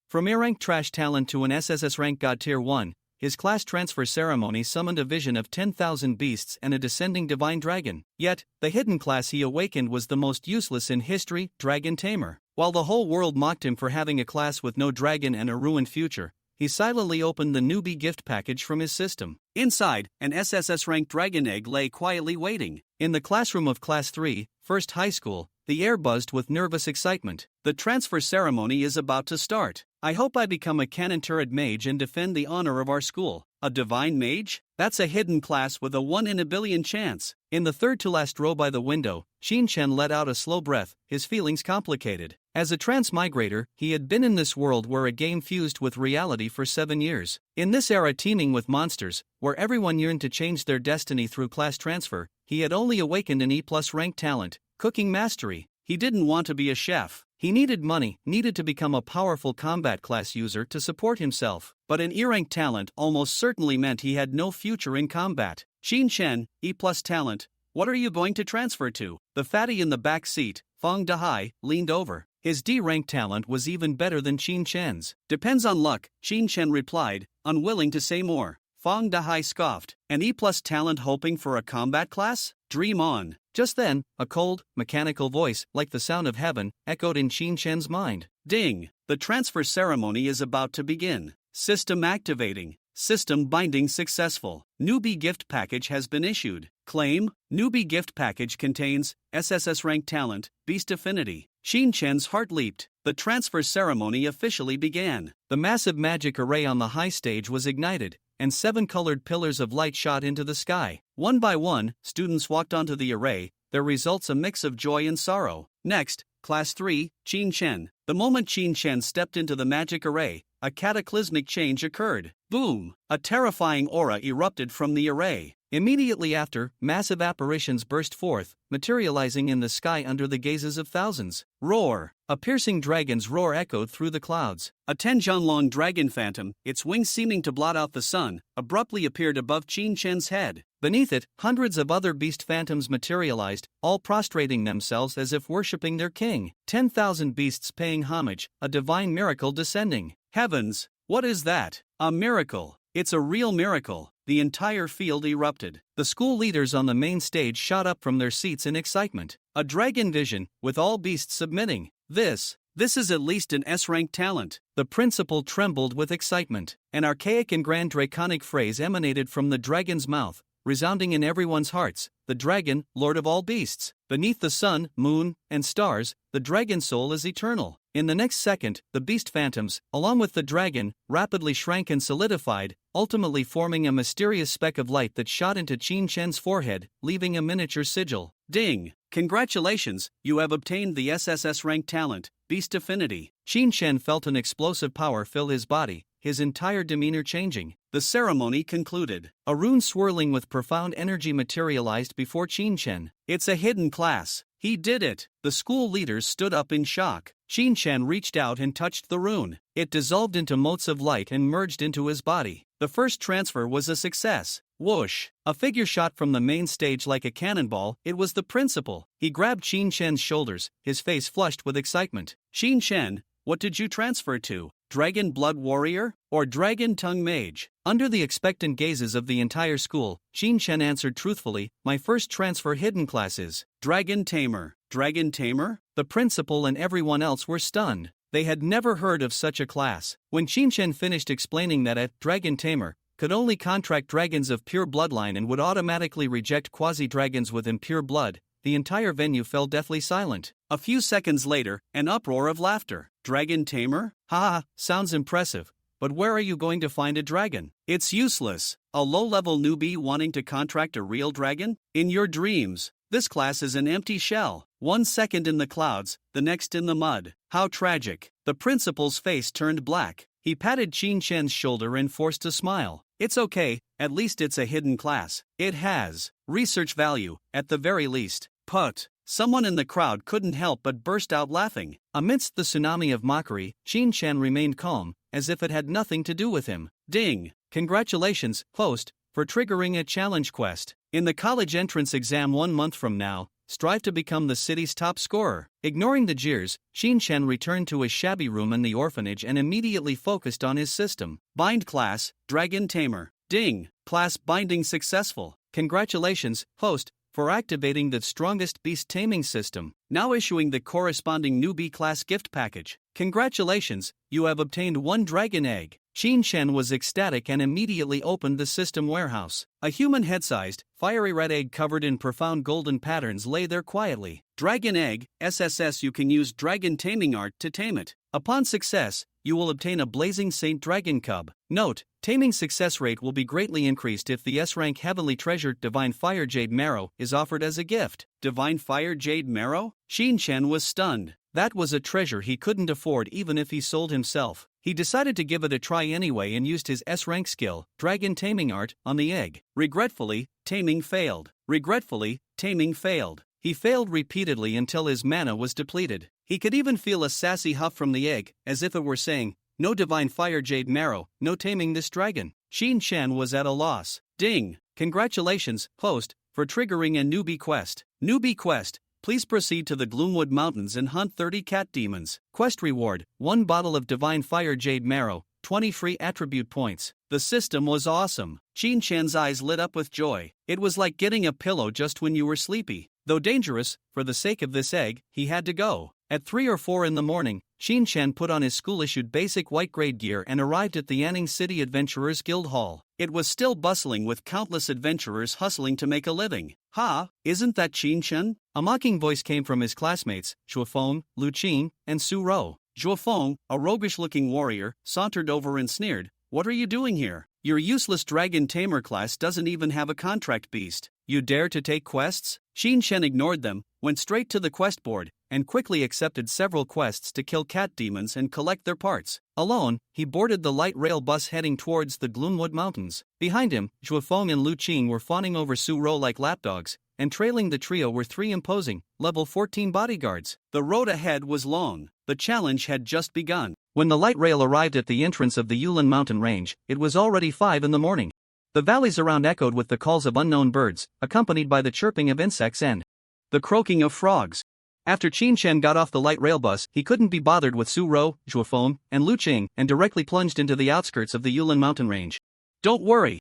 From A-rank trash talent to an SSS rank god tier 1, his class transfer ceremony summoned a vision of 10,000 beasts and a descending divine dragon. Yet, the hidden class he awakened was the most useless in history, Dragon Tamer. While the whole world mocked him for having a class with no dragon and a ruined future, he silently opened the newbie gift package from his system. Inside, an SSS-ranked dragon egg lay quietly waiting. In the classroom of Class.They, First High School, the air buzzed with nervous excitement. The transfer ceremony is about to start. I hope I become a cannon turret mage and defend the honor of our school. A divine mage? That's a hidden class with a 1 in a billion chance. In the third-to-last row by the window, Shin-chan let out a slow breath, his feelings complicated. As a transmigrator, he had been in this world where a game fused with reality for 7 years. In this era teeming with monsters, where everyone yearned to change their destiny through class transfer, he had only awakened an E+ rank talent, cooking mastery. He didn't want to be a chef. He needed money, needed to become a powerful combat class user to support himself. But an E-rank talent almost certainly meant he had no future in combat. Shin-chan, E+ talent, what are you going to transfer to? The fatty in the back seat, Fong-De-hai, leaned over. His D-rank talent was even better than Shin-chan's. Depends on luck, Shin-chan replied, unwilling to say more. Fong-De-hai scoffed. An E+ talent hoping for a combat class? Dream on. Just then, a cold, mechanical voice, like the sound of heaven, echoed in Shin-chan's mind. Ding! The transfer ceremony is about to begin. System activating. System binding successful. Newbie gift package has been issued. Claim, newbie gift package contains SSS rank talent, Beast Affinity. Shin-chan's heart leaped. The transfer ceremony officially began. The massive magic array on the high stage was ignited, and 7 colored pillars of light shot into the sky. One by one, students walked onto the array, their results a mix of joy and sorrow. Next, Class.They, Shin-chan. The moment Shin-chan stepped into the magic array, a cataclysmic change occurred. Boom! A terrifying aura erupted from the array. Immediately after, massive apparitions burst forth, materializing in the sky under the gazes of thousands. Roar! A piercing dragon's roar echoed through the clouds. A 10-jan-long dragon phantom, its wings seeming to blot out the sun, abruptly appeared above Shin-chan's head. Beneath it, hundreds of other beast phantoms materialized, all prostrating themselves as if worshipping their king. 10,000 beasts paying homage, a divine miracle descending. Heavens! What is that? A miracle! It's a real miracle. The entire field erupted. The school leaders on the main stage shot up from their seats in excitement. A dragon vision, with all beasts submitting. This is at least an S-rank talent. The principal trembled with excitement. An archaic and grand draconic phrase emanated from the dragon's mouth, resounding in everyone's hearts. The dragon, lord of all beasts. Beneath the sun, moon, and stars, the dragon soul is eternal. In the next second, the beast phantoms, along with the dragon, rapidly shrank and solidified, ultimately forming a mysterious speck of light that shot into Shin-chan's forehead, leaving a miniature sigil. Ding! Congratulations, you have obtained the SSS rank talent, Beast Affinity. Shin-chan felt an explosive power fill his body, his entire demeanor changing. The ceremony concluded. A rune swirling with profound energy materialized before Shin-chan. It's a hidden class. He did it. The school leaders stood up in shock. Shin-chan reached out and touched the rune. It dissolved into motes of light and merged into his body. The first transfer was a success. Whoosh! A figure shot from the main stage like a cannonball. It was the principal. He grabbed Shin-chan's shoulders, his face flushed with excitement. Shin-chan, what did you transfer to? Dragon Blood Warrior? Or Dragon Tongue Mage? Under the expectant gazes of the entire school, Shin-chan answered truthfully, my first transfer hidden class is Dragon Tamer. Dragon Tamer? The principal and everyone else were stunned. They had never heard of such a class. When Shin-chan finished explaining that a Dragon Tamer could only contract dragons of pure bloodline and would automatically reject quasi-dragons with impure blood, the entire venue fell deathly silent. A few seconds later, an uproar of laughter. Dragon Tamer? Haha, sounds impressive. But where are you going to find a dragon? It's useless. A low-level newbie wanting to contract a real dragon? In your dreams. This class is an empty shell. 1 second in the clouds, the next in the mud. How tragic. The principal's face turned black. He patted Shin-chan's shoulder and forced a smile. It's okay, at least it's a hidden class. It has research value, at the very least. Put. Someone in the crowd couldn't help but burst out laughing. Amidst the tsunami of mockery, Shin-chan remained calm, as if it had nothing to do with him. Ding! Congratulations, host, for triggering a challenge quest. In the college entrance exam 1 month from now, strive to become the city's top scorer. Ignoring the jeers, Shin-chan returned to his shabby room in the orphanage and immediately focused on his system. Bind class, Dragon Tamer. Ding! Class binding successful. Congratulations, host, for activating the strongest beast taming system. Now issuing the corresponding newbie class gift package. Congratulations, you have obtained 1 dragon egg. Shin-chan was ecstatic and immediately opened the system warehouse. A human head-sized, fiery red egg covered in profound golden patterns lay there quietly. Dragon egg, SSS. You can use dragon taming art to tame it. Upon success, you will obtain a blazing saint dragon cub. Note, taming success rate will be greatly increased if the S-rank heavily treasured Divine Fire Jade Marrow is offered as a gift. Divine Fire Jade Marrow? Shin-chan was stunned. That was a treasure he couldn't afford even if he sold himself. He decided to give it a try anyway and used his S-rank skill, Dragon Taming Art, on the egg. Regretfully, taming failed. Regretfully, taming failed. He failed repeatedly until his mana was depleted. He could even feel a sassy huff from the egg, as if it were saying, "No Divine Fire Jade Marrow, no taming this dragon." Shin-chan was at a loss. Ding! Congratulations, host, for triggering a Newbie Quest. Newbie Quest. Please proceed to the Gloomwood Mountains and hunt 30 cat demons. Quest reward, 1 bottle of Divine Fire Jade Marrow, 20 free attribute points. The system was awesome. Shin-chan's eyes lit up with joy. It was like getting a pillow just when you were sleepy. Though dangerous, for the sake of this egg, he had to go. At 3 or 4 in the morning, Shin-chan put on his school-issued basic white-grade gear and arrived at the Anning City Adventurers Guild Hall. It was still bustling with countless adventurers hustling to make a living. "Ha, isn't that Shin-chan?" A mocking voice came from his classmates, Zhuofeng, Lu Qing, and Su Ro. Zhuofeng, a roguish-looking warrior, sauntered over and sneered, "What are you doing here? Your useless dragon tamer class doesn't even have a contract beast. You dare to take quests?" Shin-chan ignored them, went straight to the quest board, and quickly accepted several quests to kill cat demons and collect their parts. Alone, he boarded the light rail bus heading towards the Gloomwood Mountains. Behind him, Zhuofeng and Lu Qing were fawning over Su Ro like lapdogs, and trailing the trio were 3 imposing, level 14 bodyguards. The road ahead was long. The challenge had just begun. When the light rail arrived at the entrance of the Yulin mountain range, it was already 5 in the morning. The valleys around echoed with the calls of unknown birds, accompanied by the chirping of insects and the croaking of frogs. After Shin-chan got off the light rail bus, he couldn't be bothered with Su Ro, Zhuofeng, and Lu Qing, and directly plunged into the outskirts of the Yulin mountain range. Don't worry.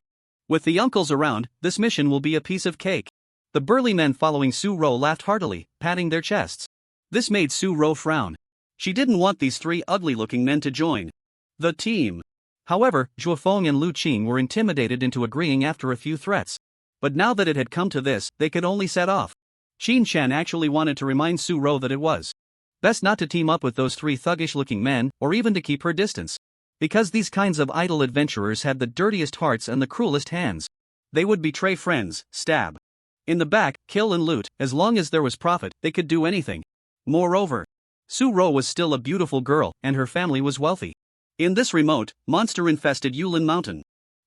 With the uncles around, this mission will be a piece of cake. The burly men following Su Ro laughed heartily, patting their chests. This made Su Ro frown. She didn't want these 3 ugly-looking men to join the team. However, Zhuofeng and Lu Qing were intimidated into agreeing after a few threats. But now that it had come to this, they could only set off. Shin-chan actually wanted to remind Su Ro that it was best not to team up with those 3 thuggish-looking men, or even to keep her distance. Because these kinds of idle adventurers had the dirtiest hearts and the cruelest hands. They would betray friends, stab in the back, kill and loot. As long as there was profit, they could do anything. Moreover, Su Ro was still a beautiful girl, and her family was wealthy. In this remote, monster-infested Yulin mountain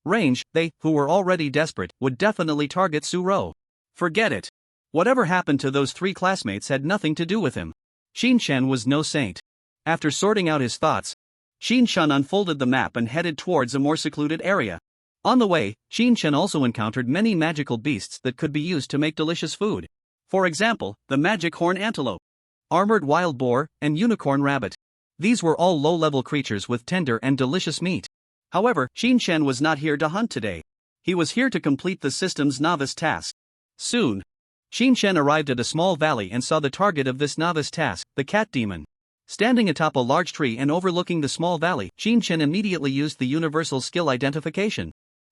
range, they, who were already desperate, would definitely target Su Ro. Forget it. Whatever happened to those 3 classmates had nothing to do with him. Shin-chan was no saint. After sorting out his thoughts, Shin-chan unfolded the map and headed towards a more secluded area. On the way, Shin-chan also encountered many magical beasts that could be used to make delicious food. For example, the magic horn antelope, armored wild boar, and unicorn rabbit. These were all low-level creatures with tender and delicious meat. However, Shin-chan was not here to hunt today. He was here to complete the system's novice task. Soon, Shin-chan arrived at a small valley and saw the target of this novice task, the cat demon. Standing atop a large tree and overlooking the small valley, Shin-chan immediately used the universal skill identification.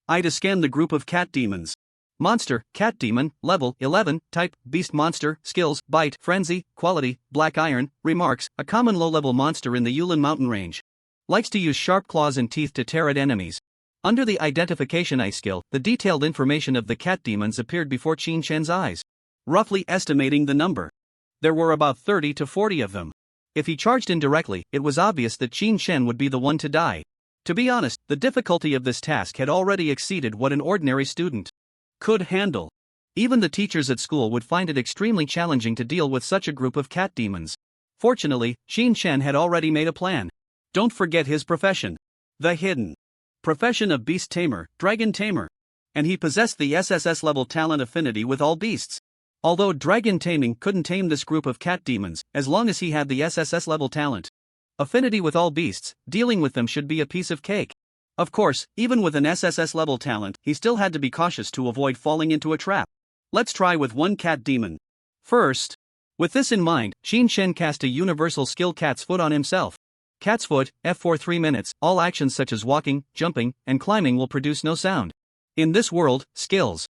I to scan the group of cat demons. Monster, cat demon, level 11, type, beast monster, skills, bite, frenzy, quality, black iron, remarks, a common low-level monster in the Yulin mountain range. Likes to use sharp claws and teeth to tear at enemies. Under the identification I skill, the detailed information of the cat demons appeared before Shin-chan's eyes. Roughly estimating the number, there were about 30 to 40 of them. If he charged in directly, it was obvious that Shin-chan would be the one to die. To be honest, the difficulty of this task had already exceeded what an ordinary student could handle. Even the teachers at school would find it extremely challenging to deal with such a group of cat demons. Fortunately, Shin-chan had already made a plan. Don't forget his profession. The hidden profession of beast tamer, dragon tamer. And he possessed the SSS level talent affinity with all beasts. Although Dragon Taming couldn't tame this group of cat demons, as long as he had the SSS level talent. Affinity with all beasts, dealing with them should be a piece of cake. Of course, even with an SSS level talent, he still had to be cautious to avoid falling into a trap. Let's try with one cat demon. First, with this in mind, Shin Shen cast a universal skill Cat's Foot on himself. Cat's Foot, F for 3 minutes, all actions such as walking, jumping, and climbing will produce no sound. In this world, skills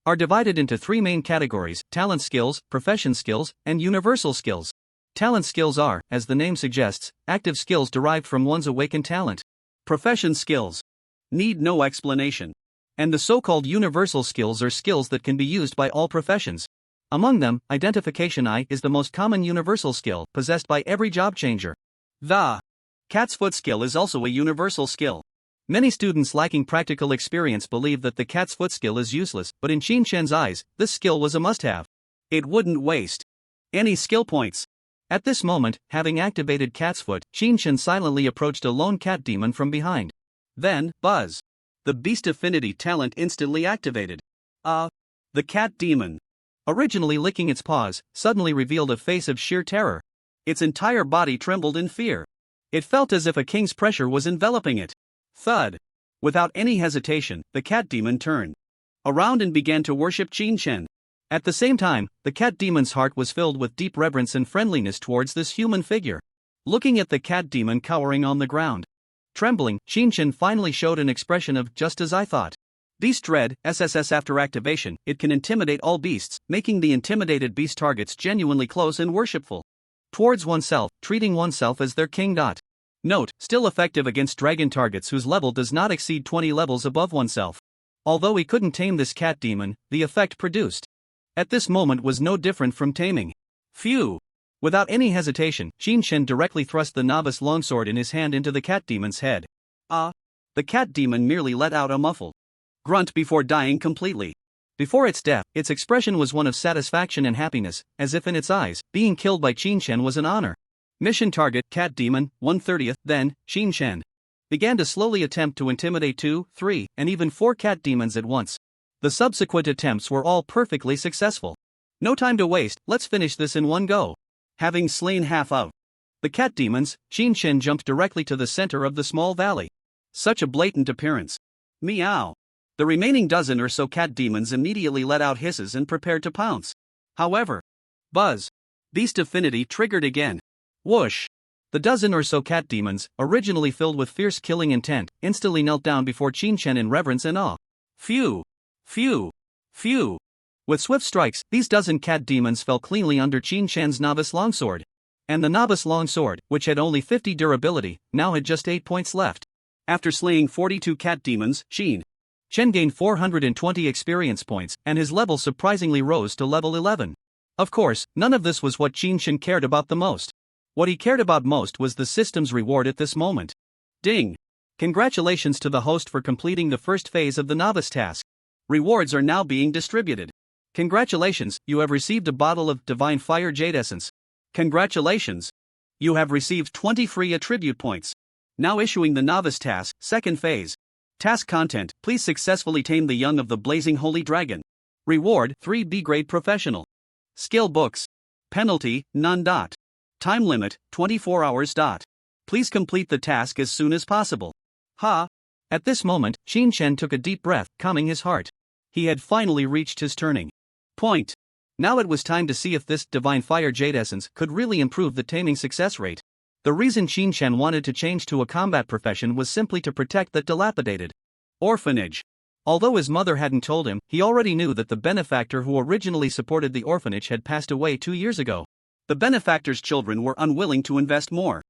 are divided into 3 main categories: talent skills, profession skills, and universal skills. Talent skills are, as the name suggests, active skills derived from one's awakened talent. Profession skills need no explanation. And the so-called universal skills are skills that can be used by all professions. Among them, Identification Eye is the most common universal skill, possessed by every job changer. The Cat's Foot skill is also a universal skill. Many students lacking practical experience believe that the Cat's Foot skill is useless, but in Shin Shen's eyes, this skill was a must-have. It wouldn't waste any skill points. At this moment, having activated Cat's Foot, Shin Shen silently approached a lone cat demon from behind. Then, buzz. The Beast Affinity talent instantly activated. The cat demon, originally licking its paws, suddenly revealed a face of sheer terror. Its entire body trembled in fear. It felt as if a king's pressure was enveloping it. Thud. Without any hesitation, the cat demon turned around and began to worship Shin Shen. At the same time, the cat demon's heart was filled with deep reverence and friendliness towards this human figure. Looking at the cat demon cowering on the ground, trembling, Shin Shen finally showed an expression of "just as I thought." Beast Dread, SSS. After activation, it can intimidate all beasts, making the intimidated beast targets genuinely close and worshipful towards oneself, treating oneself as their king. Note, still effective against dragon targets whose level does not exceed 20 levels above oneself. Although he couldn't tame this cat demon, the effect produced at this moment was no different from taming. Phew! Without any hesitation, Shin Shen directly thrust the novice longsword in his hand into the cat demon's head. The cat demon merely let out a muffled grunt before dying completely. Before its death, its expression was one of satisfaction and happiness, as if in its eyes, being killed by Shin Shen was an honor. Mission target, cat demon, 1/30. Then, Shin Shen began to slowly attempt to intimidate 2, 3, and even 4 cat demons at once. The subsequent attempts were all perfectly successful. No time to waste, let's finish this in one go. Having slain half of the cat demons, Shin Shen jumped directly to the center of the small valley. Such a blatant appearance. Meow. The remaining dozen or so cat demons immediately let out hisses and prepared to pounce. However, buzz. Beast Affinity triggered again. Whoosh. The dozen or so cat demons, originally filled with fierce killing intent, instantly knelt down before Shin Shen in reverence and awe. Phew. Phew. Phew. With swift strikes, these dozen cat demons fell cleanly under Shin Shen's novice longsword. And the novice longsword, which had only 50 durability, now had just 8 points left. After slaying 42 cat demons, Shin Shen gained 420 experience points, and his level surprisingly rose to level 11. Of course, none of this was what Shin Shen cared about the most. What he cared about most was the system's reward at this moment. Ding! Congratulations to the host for completing the first phase of the novice task. Rewards are now being distributed. Congratulations, you have received a bottle of Divine Fire Jade Essence. Congratulations! You have received 20 free attribute points. Now issuing the novice task, second phase. Task content, please successfully tame the young of the blazing holy dragon. Reward, 3 B-grade professional. Skill books. Penalty, none. Time limit, 24 hours. Please complete the task as soon as possible. Ha! At this moment, Shin Shen took a deep breath, calming his heart. He had finally reached his turning point. Now it was time to see if this Divine Fire Jade Essence could really improve the taming success rate. The reason Shin Shen wanted to change to a combat profession was simply to protect that dilapidated orphanage. Although his mother hadn't told him, he already knew that the benefactor who originally supported the orphanage had passed away 2 years ago. The benefactor's children were unwilling to invest more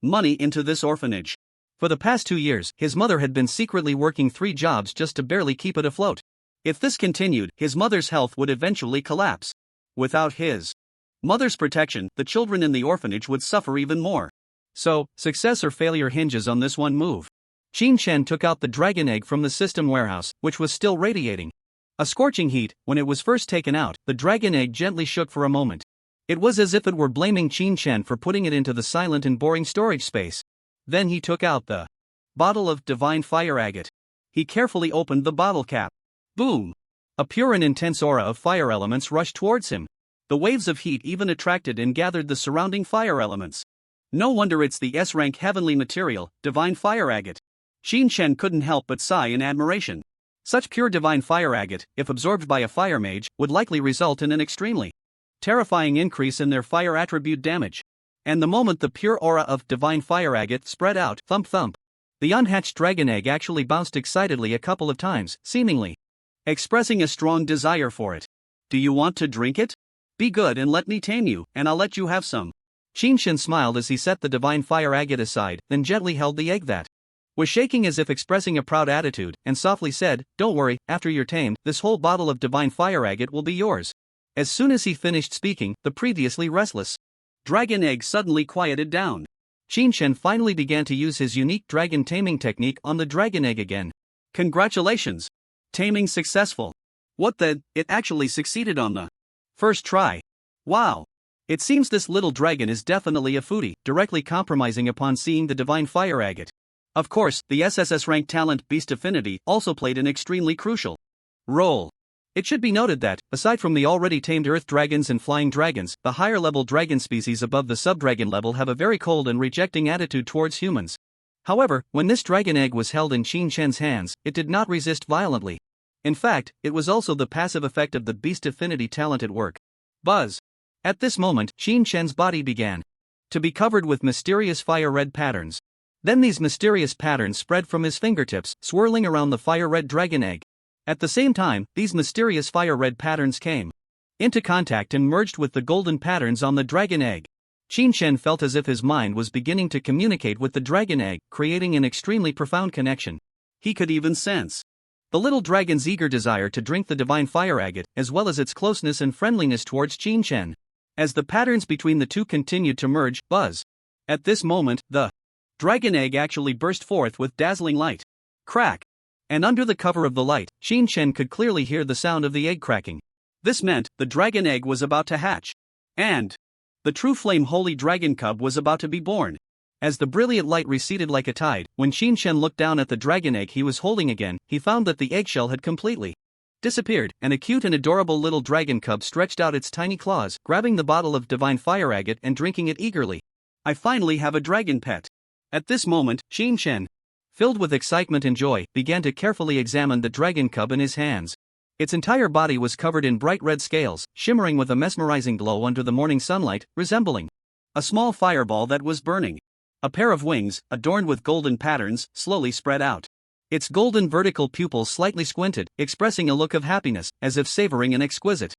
money into this orphanage. For the past 2 years, his mother had been secretly working 3 jobs just to barely keep it afloat. If this continued, his mother's health would eventually collapse. Without his mother's protection, the children in the orphanage would suffer even more. So, success or failure hinges on this one move. Shin Shen took out the dragon egg from the system warehouse, which was still radiating a scorching heat. When it was first taken out, the dragon egg gently shook for a moment. It was as if it were blaming Shin Shen for putting it into the silent and boring storage space. Then he took out the bottle of Divine Fire Agate. He carefully opened the bottle cap. Boom! A pure and intense aura of fire elements rushed towards him. The waves of heat even attracted and gathered the surrounding fire elements. No wonder it's the S-rank heavenly material, divine fire agate. Qin Shen couldn't help but sigh in admiration. Such pure divine fire agate, if absorbed by a fire mage, would likely result in an extremely terrifying increase in their fire attribute damage. And the moment the pure aura of divine fire agate spread out, thump thump, the unhatched dragon egg actually bounced excitedly a couple of times, seemingly expressing a strong desire for it. Do you want to drink it? Be good and let me tame you, and I'll let you have some. Qin Shen smiled as he set the divine fire agate aside, then gently held the egg that was shaking as if expressing a proud attitude, and softly said, "Don't worry, after you're tamed, this whole bottle of divine fire agate will be yours." As soon as he finished speaking, the previously restless dragon egg suddenly quieted down. Qin Shen finally began to use his unique dragon taming technique on the dragon egg again. Congratulations! Taming successful. What the? It actually succeeded on the first try. Wow! It seems this little dragon is definitely a foodie, directly compromising upon seeing the divine fire agate. Of course, the SSS rank talent Beast Affinity also played an extremely crucial role. It should be noted that, aside from the already tamed earth dragons and flying dragons, the higher level dragon species above the subdragon level have a very cold and rejecting attitude towards humans. However, when this dragon egg was held in Qin Shen's hands, it did not resist violently. In fact, it was also the passive effect of the Beast Affinity talent at work. Buzz! At this moment, Qin Shen's body began to be covered with mysterious fire-red patterns. Then these mysterious patterns spread from his fingertips, swirling around the fire-red dragon egg. At the same time, these mysterious fire-red patterns came into contact and merged with the golden patterns on the dragon egg. Qin Shen felt as if his mind was beginning to communicate with the dragon egg, creating an extremely profound connection. He could even sense the little dragon's eager desire to drink the divine fire agate, as well as its closeness and friendliness towards Qin Shen. As the patterns between the two continued to merge, buzz. At this moment, the dragon egg actually burst forth with dazzling light. Crack! And under the cover of the light, Qin Shen could clearly hear the sound of the egg cracking. This meant the dragon egg was about to hatch. And the true flame holy dragon cub was about to be born. As the brilliant light receded like a tide, when Qin Shen looked down at the dragon egg he was holding again, he found that the eggshell had completely disappeared, and a cute and adorable little dragon cub stretched out its tiny claws, grabbing the bottle of divine fire agate and drinking it eagerly. I finally have a dragon pet. At this moment, Qin Shen, filled with excitement and joy, began to carefully examine the dragon cub in his hands. Its entire body was covered in bright red scales, shimmering with a mesmerizing glow under the morning sunlight, resembling a small fireball that was burning. A pair of wings, adorned with golden patterns, slowly spread out. Its golden vertical pupils slightly squinted, expressing a look of happiness, as if savoring an exquisite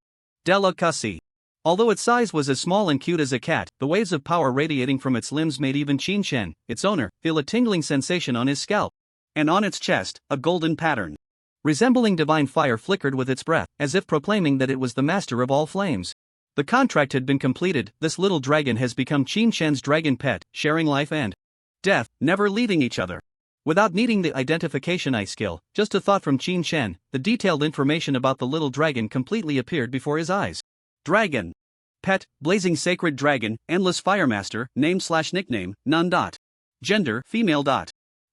delicacy. Although its size was as small and cute as a cat, the waves of power radiating from its limbs made even Qin Shen, its owner, feel a tingling sensation on his scalp. And on its chest, a golden pattern resembling divine fire flickered with its breath, as if proclaiming that it was the master of all flames. The contract had been completed. This little dragon has become Qin Shen's dragon pet, sharing life and death, never leaving each other. Without needing the identification eye skill, just a thought from Qin Shen, the detailed information about the little dragon completely appeared before his eyes. Dragon. Pet, blazing sacred dragon, endless firemaster, name/nickname, none. Gender, female.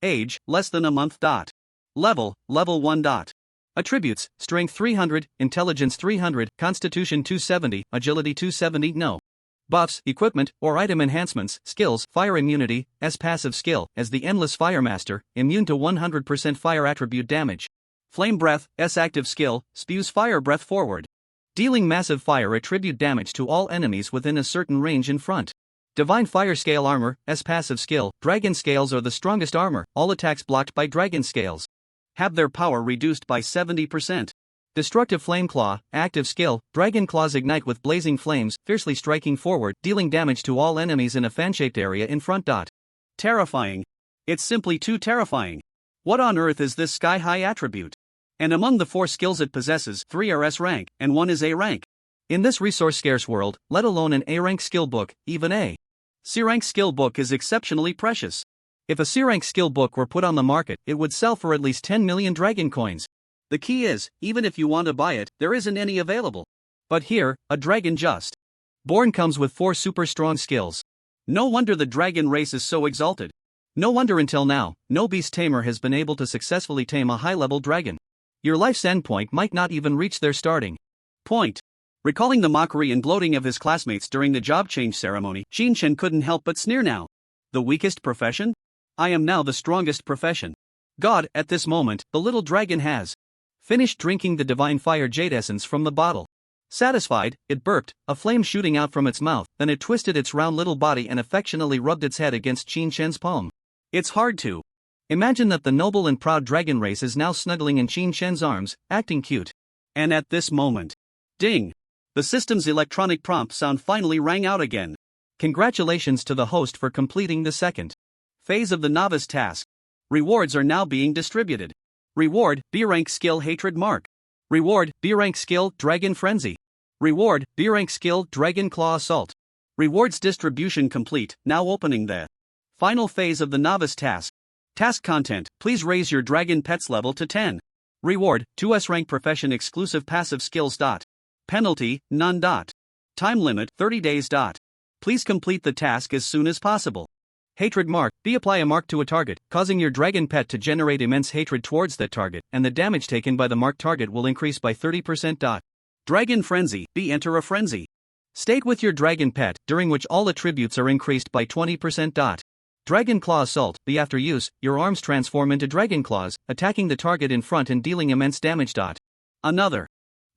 Age, less than a month. Level 1. Attributes, strength 300, intelligence 300, constitution 270, agility 270. No. Buffs, equipment, or item enhancements, skills, fire immunity, S passive skill, as the endless firemaster, immune to 100% fire attribute damage. Flame breath, S active skill, spews fire breath forward, dealing massive fire attribute damage to all enemies within a certain range in front. Divine fire scale armor, S passive skill, dragon scales are the strongest armor, all attacks blocked by dragon scales have their power reduced by 70%. Destructive Flame Claw, active skill, dragon claws ignite with blazing flames, fiercely striking forward, dealing damage to all enemies in a fan-shaped area in front. Terrifying. It's simply too terrifying. What on earth is this sky-high attribute? And among the 4 skills it possesses, 3 are S rank, and 1 is A rank. In this resource-scarce world, let alone an A rank skill book, even a C rank skill book is exceptionally precious. If a C rank skill book were put on the market, it would sell for at least 10 million dragon coins. The key is, even if you want to buy it, there isn't any available. But here, a dragon just born comes with 4 super strong skills. No wonder the dragon race is so exalted. No wonder until now, no beast tamer has been able to successfully tame a high-level dragon. Your life's endpoint might not even reach their starting point. Recalling the mockery and gloating of his classmates during the job change ceremony, Qin couldn't help but sneer now. The weakest profession? I am now the strongest profession. God, at this moment, the little dragon has finished drinking the divine fire jade essence from the bottle. Satisfied, it burped, a flame shooting out from its mouth, then it twisted its round little body and affectionately rubbed its head against Qin palm. It's hard to imagine that the noble and proud dragon race is now snuggling in Qin arms, acting cute. And at this moment, ding! The system's electronic prompt sound finally rang out again. Congratulations to the host for completing the second phase of the novice task. Rewards are now being distributed. Reward, B-rank skill Hatred Mark. Reward, B-rank skill Dragon Frenzy. Reward, B-rank skill Dragon Claw Assault. Rewards distribution complete, now opening the final phase of the novice task. Task content, please raise your dragon pet's level to 10. Reward, 2S rank profession exclusive passive skills. Penalty, none. Time limit, 30 days. Please complete the task as soon as possible. Hatred Mark, B. Apply a mark to a target, causing your dragon pet to generate immense hatred towards that target, and the damage taken by the marked target will increase by 30%. Dragon Frenzy, B. Enter a frenzy state with your dragon pet, during which all attributes are increased by 20%. Dragon Claw Assault, B. After use, your arms transform into dragon claws, attacking the target in front and dealing immense damage. Another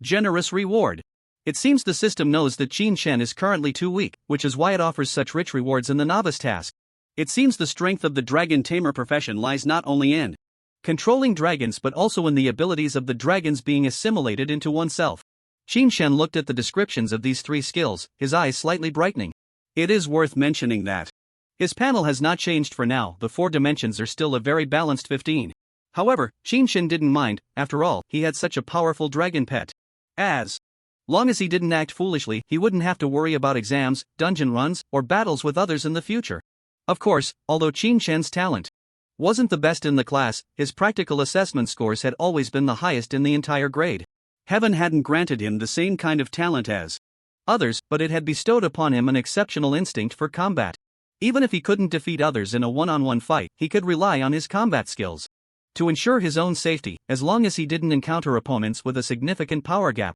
generous reward. It seems the system knows that Qin is currently too weak, which is why it offers such rich rewards in the novice task. It seems the strength of the dragon tamer profession lies not only in controlling dragons but also in the abilities of the dragons being assimilated into oneself. Qin looked at the descriptions of these three skills, his eyes slightly brightening. It is worth mentioning that his panel has not changed for now, the 4 dimensions are still a very balanced 15. However, Qin didn't mind, after all, he had such a powerful dragon pet. As long as he didn't act foolishly, he wouldn't have to worry about exams, dungeon runs, or battles with others in the future. Of course, although Qin talent wasn't the best in the class, his practical assessment scores had always been the highest in the entire grade. Heaven hadn't granted him the same kind of talent as others, but it had bestowed upon him an exceptional instinct for combat. Even if he couldn't defeat others in a one-on-one fight, he could rely on his combat skills to ensure his own safety, as long as he didn't encounter opponents with a significant power gap.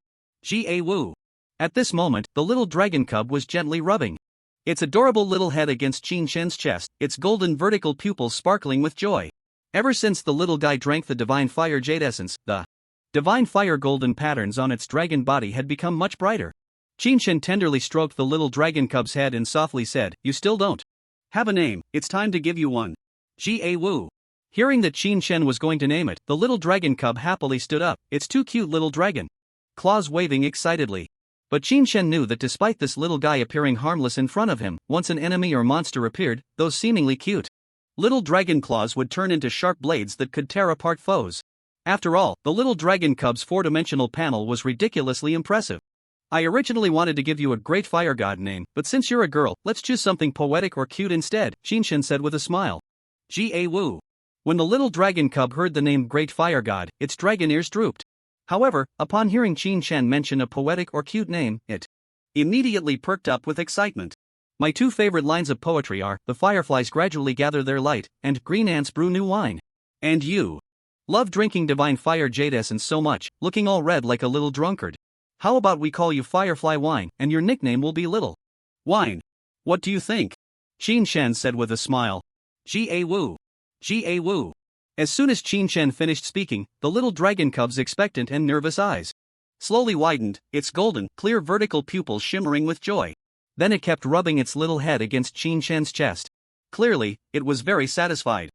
Woo. At this moment, the little dragon cub was gently rubbing its adorable little head against Qin chest, its golden vertical pupils sparkling with joy. Ever since the little guy drank the divine fire jade essence, the divine fire golden patterns on its dragon body had become much brighter. Qin tenderly stroked the little dragon cub's head and softly said, "You still don't have a name, it's time to give you one." Woo. Hearing that Qin was going to name it, the little dragon cub happily stood up, its 2 cute little dragon claws waving excitedly. But Qin knew that despite this little guy appearing harmless in front of him, once an enemy or monster appeared, those seemingly cute little dragon claws would turn into sharp blades that could tear apart foes. After all, the little dragon cub's 4-dimensional panel was ridiculously impressive. I originally wanted to give you a great fire god name, but since you're a girl, let's choose something poetic or cute instead, Qin said with a smile. Woo. When the little dragon cub heard the name Great Fire God, its dragon ears drooped. However, upon hearing Qin mention a poetic or cute name, it immediately perked up with excitement. My 2 favorite lines of poetry are, "The fireflies gradually gather their light," and "Green ants brew new wine." And you love drinking divine fire jade essence so much, looking all red like a little drunkard. How about we call you Firefly Wine, and your nickname will be Little Wine? What do you think? Qin said with a smile. Woo. Woo. As soon as Qin finished speaking, the little dragon cub's expectant and nervous eyes slowly widened, its golden, clear vertical pupils shimmering with joy. Then it kept rubbing its little head against Qin's chest. Clearly, it was very satisfied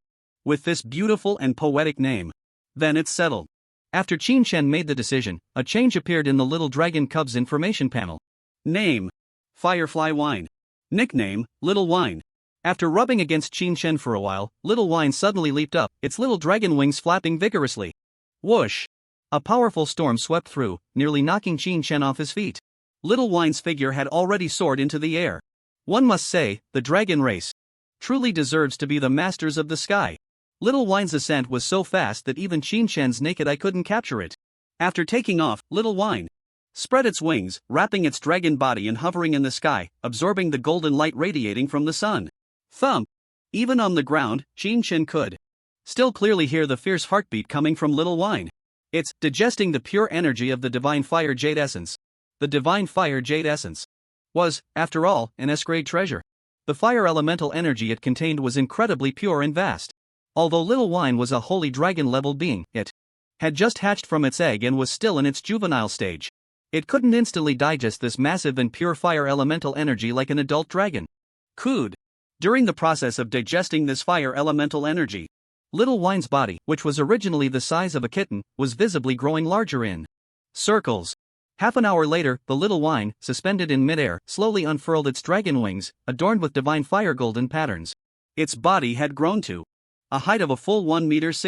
with this beautiful and poetic name. Then it settled. After Qin made the decision, a change appeared in the little dragon cub's information panel. Name: Firefly Wine. Nickname: Little Wine. After rubbing against Qin for a while, Little Wine suddenly leaped up, its little dragon wings flapping vigorously. Whoosh! A powerful storm swept through, nearly knocking Qin off his feet. Little Wine's figure had already soared into the air. One must say, the dragon race truly deserves to be the masters of the sky. Little Wine's ascent was so fast that even Qin's naked eye couldn't capture it. After taking off, Little Wine spread its wings, wrapping its dragon body and hovering in the sky, absorbing the golden light radiating from the sun. Thump! Even on the ground, Qin could still clearly hear the fierce heartbeat coming from Little Wine. It's digesting the pure energy of the divine fire jade essence. The Divine Fire Jade Essence was, after all, an S-grade treasure. The fire elemental energy it contained was incredibly pure and vast. Although Little Wine was a holy dragon-level being, it had just hatched from its egg and was still in its juvenile stage. It couldn't instantly digest this massive and pure fire elemental energy like an adult dragon could. During the process of digesting this fire elemental energy, Little Wine's body, which was originally the size of a kitten, was visibly growing larger in circles. Half an hour later, the Little Wine, suspended in midair, slowly unfurled its dragon wings, adorned with divine fire golden patterns. Its body had grown to a height of a full 1.60 meters.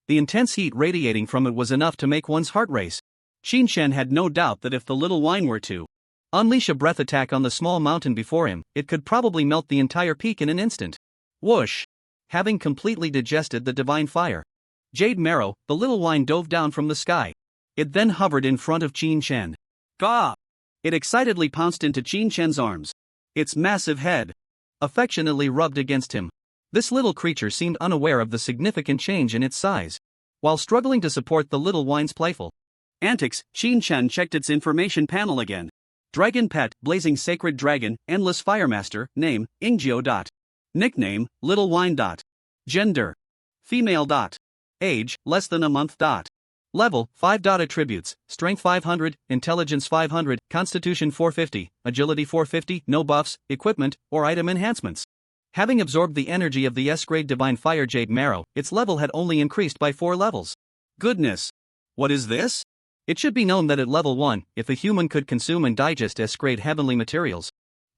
The intense heat radiating from it was enough to make one's heart race. Qin Shen had no doubt that if the Little Wine were to unleash a breath attack on the small mountain before him, it could probably melt the entire peak in an instant. Whoosh! Having completely digested the divine fire Jade Marrow, the Little Wine dove down from the sky. It then hovered in front of Qin Shen. Gah! It excitedly pounced into Qin Shen's arms. Its massive head affectionately rubbed against him. This little creature seemed unaware of the significant change in its size. While struggling to support the Little Wine's playful antics, Qin Shen checked its information panel again. Dragon Pet, Blazing Sacred Dragon, Endless Firemaster, Name, Ingjio. Nickname, Little Wine. Gender, Female. Age, less than a month. Level, 5. Attributes, Strength 500, Intelligence 500, Constitution 450, Agility 450, no buffs, equipment, or item enhancements. Having absorbed the energy of the S-grade Divine Fire Jade Marrow, its level had only increased by 4 levels. Goodness! What is this? It should be known that at level 1, if a human could consume and digest S-grade heavenly materials,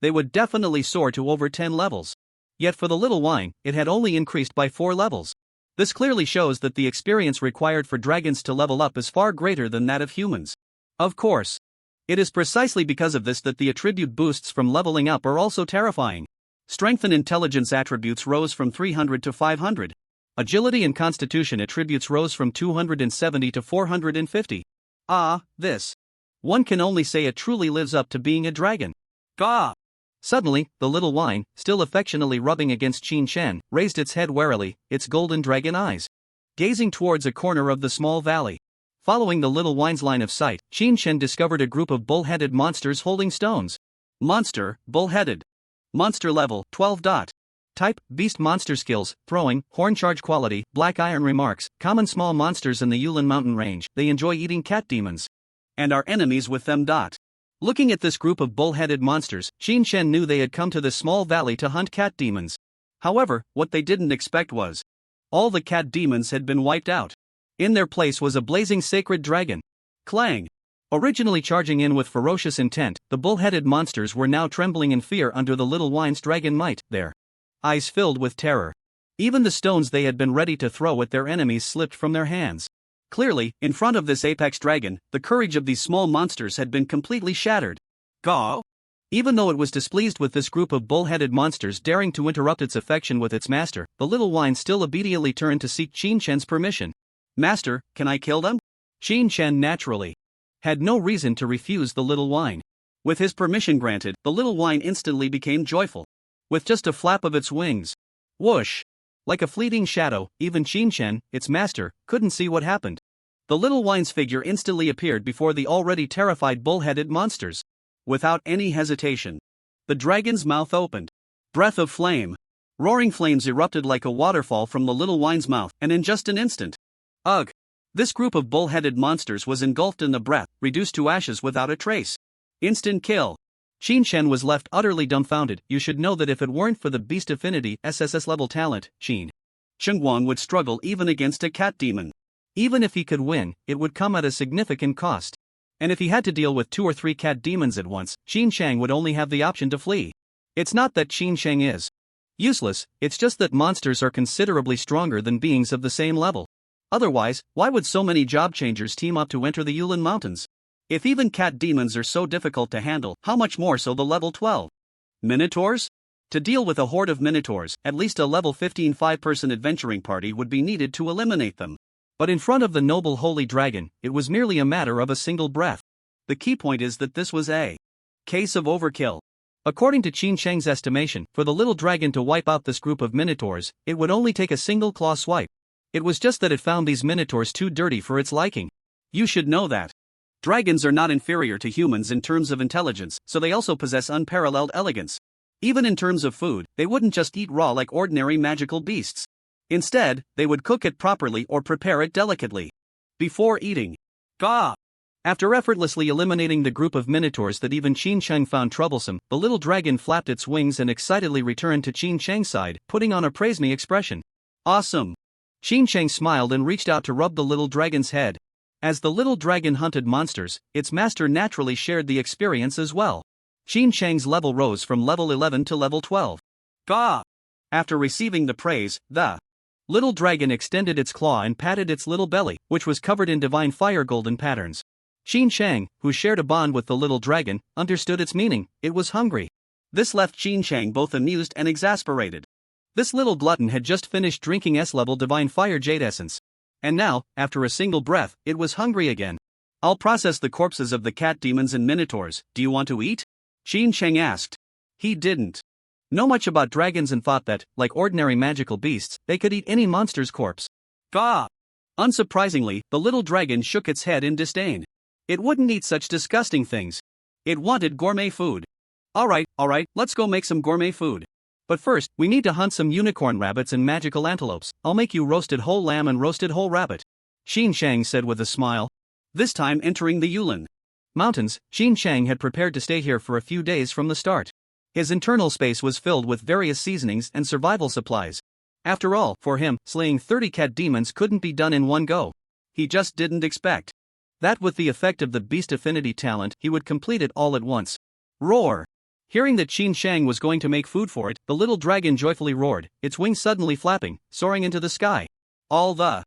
they would definitely soar to over 10 levels. Yet for the Little Wine, it had only increased by 4 levels. This clearly shows that the experience required for dragons to level up is far greater than that of humans. Of course, it is precisely because of this that the attribute boosts from leveling up are also terrifying. Strength and intelligence attributes rose from 300 to 500. Agility and constitution attributes rose from 270 to 450. This. One can only say it truly lives up to being a dragon. Gah! Suddenly, the Little Wine, still affectionately rubbing against Qin Shen, raised its head warily, its golden dragon eyes gazing towards a corner of the small valley. Following the Little Wine's line of sight, Qin Shen discovered a group of bull-headed monsters holding stones. Monster, bull-headed. Monster level, 12. Type, Beast Monster skills, Throwing, Horn Charge quality, Black Iron remarks, common small monsters in the Yulin Mountain range, they enjoy eating cat demons and are enemies with them. Looking at this group of bull-headed monsters, Qin Shen knew they had come to this small valley to hunt cat demons. However, what they didn't expect was all the cat demons had been wiped out. In their place was a blazing sacred dragon. Clang! Originally charging in with ferocious intent, the bull-headed monsters were now trembling in fear under the Little Wine's dragon might, their eyes filled with terror. Even the stones they had been ready to throw at their enemies slipped from their hands. Clearly, in front of this apex dragon, the courage of these small monsters had been completely shattered. Gah! Even though it was displeased with this group of bull-headed monsters daring to interrupt its affection with its master, the Little Wine still obediently turned to seek Qin Shen's permission. Master, can I kill them? Qin Shen naturally had no reason to refuse the Little Wine. With his permission granted, the Little Wine instantly became joyful. With just a flap of its wings, whoosh! Like a fleeting shadow, even Qin Shen, its master, couldn't see what happened. The Little Wine's figure instantly appeared before the already terrified bull-headed monsters. Without any hesitation, the dragon's mouth opened. Breath of flame. Roaring flames erupted like a waterfall from the Little Wine's mouth, and in just an instant, ugh! This group of bull-headed monsters was engulfed in the breath, reduced to ashes without a trace. Instant kill. Qin Shen was left utterly dumbfounded. You should know that if it weren't for the Beast Affinity SSS level talent, Qin Chengguang would struggle even against a cat demon. Even if he could win, it would come at a significant cost. And if he had to deal with 2 or 3 cat demons at once, Qin Shang would only have the option to flee. It's not that Qin Shang is useless, it's just that monsters are considerably stronger than beings of the same level. Otherwise, why would so many job changers team up to enter the Yulin Mountains? If even cat demons are so difficult to handle, how much more so the level 12? Minotaurs? To deal with a horde of minotaurs, at least a level 15 5-person adventuring party would be needed to eliminate them. But in front of the noble holy dragon, it was merely a matter of a single breath. The key point is that this was a case of overkill. According to Qin Sheng's estimation, for the little dragon to wipe out this group of minotaurs, it would only take a single claw swipe. It was just that it found these minotaurs too dirty for its liking. You should know that. Dragons are not inferior to humans in terms of intelligence, so they also possess unparalleled elegance. Even in terms of food, they wouldn't just eat raw like ordinary magical beasts. Instead, they would cook it properly or prepare it delicately. Before eating. Gah! After effortlessly eliminating the group of minotaurs that even Qin Sheng found troublesome, the little dragon flapped its wings and excitedly returned to Qin Sheng's side, putting on a praise-me expression. Awesome! Qin Sheng smiled and reached out to rub the little dragon's head. As the little dragon hunted monsters, its master naturally shared the experience as well. Qin Sheng's level rose from level 11 to level 12. Gah! After receiving the praise, the little dragon extended its claw and patted its little belly, which was covered in divine fire golden patterns. Qin Sheng, who shared a bond with the little dragon, understood its meaning. It was hungry. This left Qin Sheng both amused and exasperated. This little glutton had just finished drinking S-level divine fire jade essence. And now, after a single breath, it was hungry again. I'll process the corpses of the cat demons and minotaurs. Do you want to eat? Qin Sheng asked. He didn't know much about dragons and thought that, like ordinary magical beasts, they could eat any monster's corpse. Gah! Unsurprisingly, the little dragon shook its head in disdain. It wouldn't eat such disgusting things. It wanted gourmet food. Alright, let's go make some gourmet food. But first, we need to hunt some unicorn rabbits and magical antelopes. I'll make you roasted whole lamb and roasted whole rabbit. Qin Sheng said with a smile. This time entering the Yulin Mountains, Qin Sheng had prepared to stay here for a few days from the start. His internal space was filled with various seasonings and survival supplies. After all, for him, slaying 30 cat demons couldn't be done in one go. He just didn't expect that with the effect of the beast affinity talent he would complete it all at once. Roar! Hearing that Qin Sheng was going to make food for it, the little dragon joyfully roared, its wings suddenly flapping, soaring into the sky. All the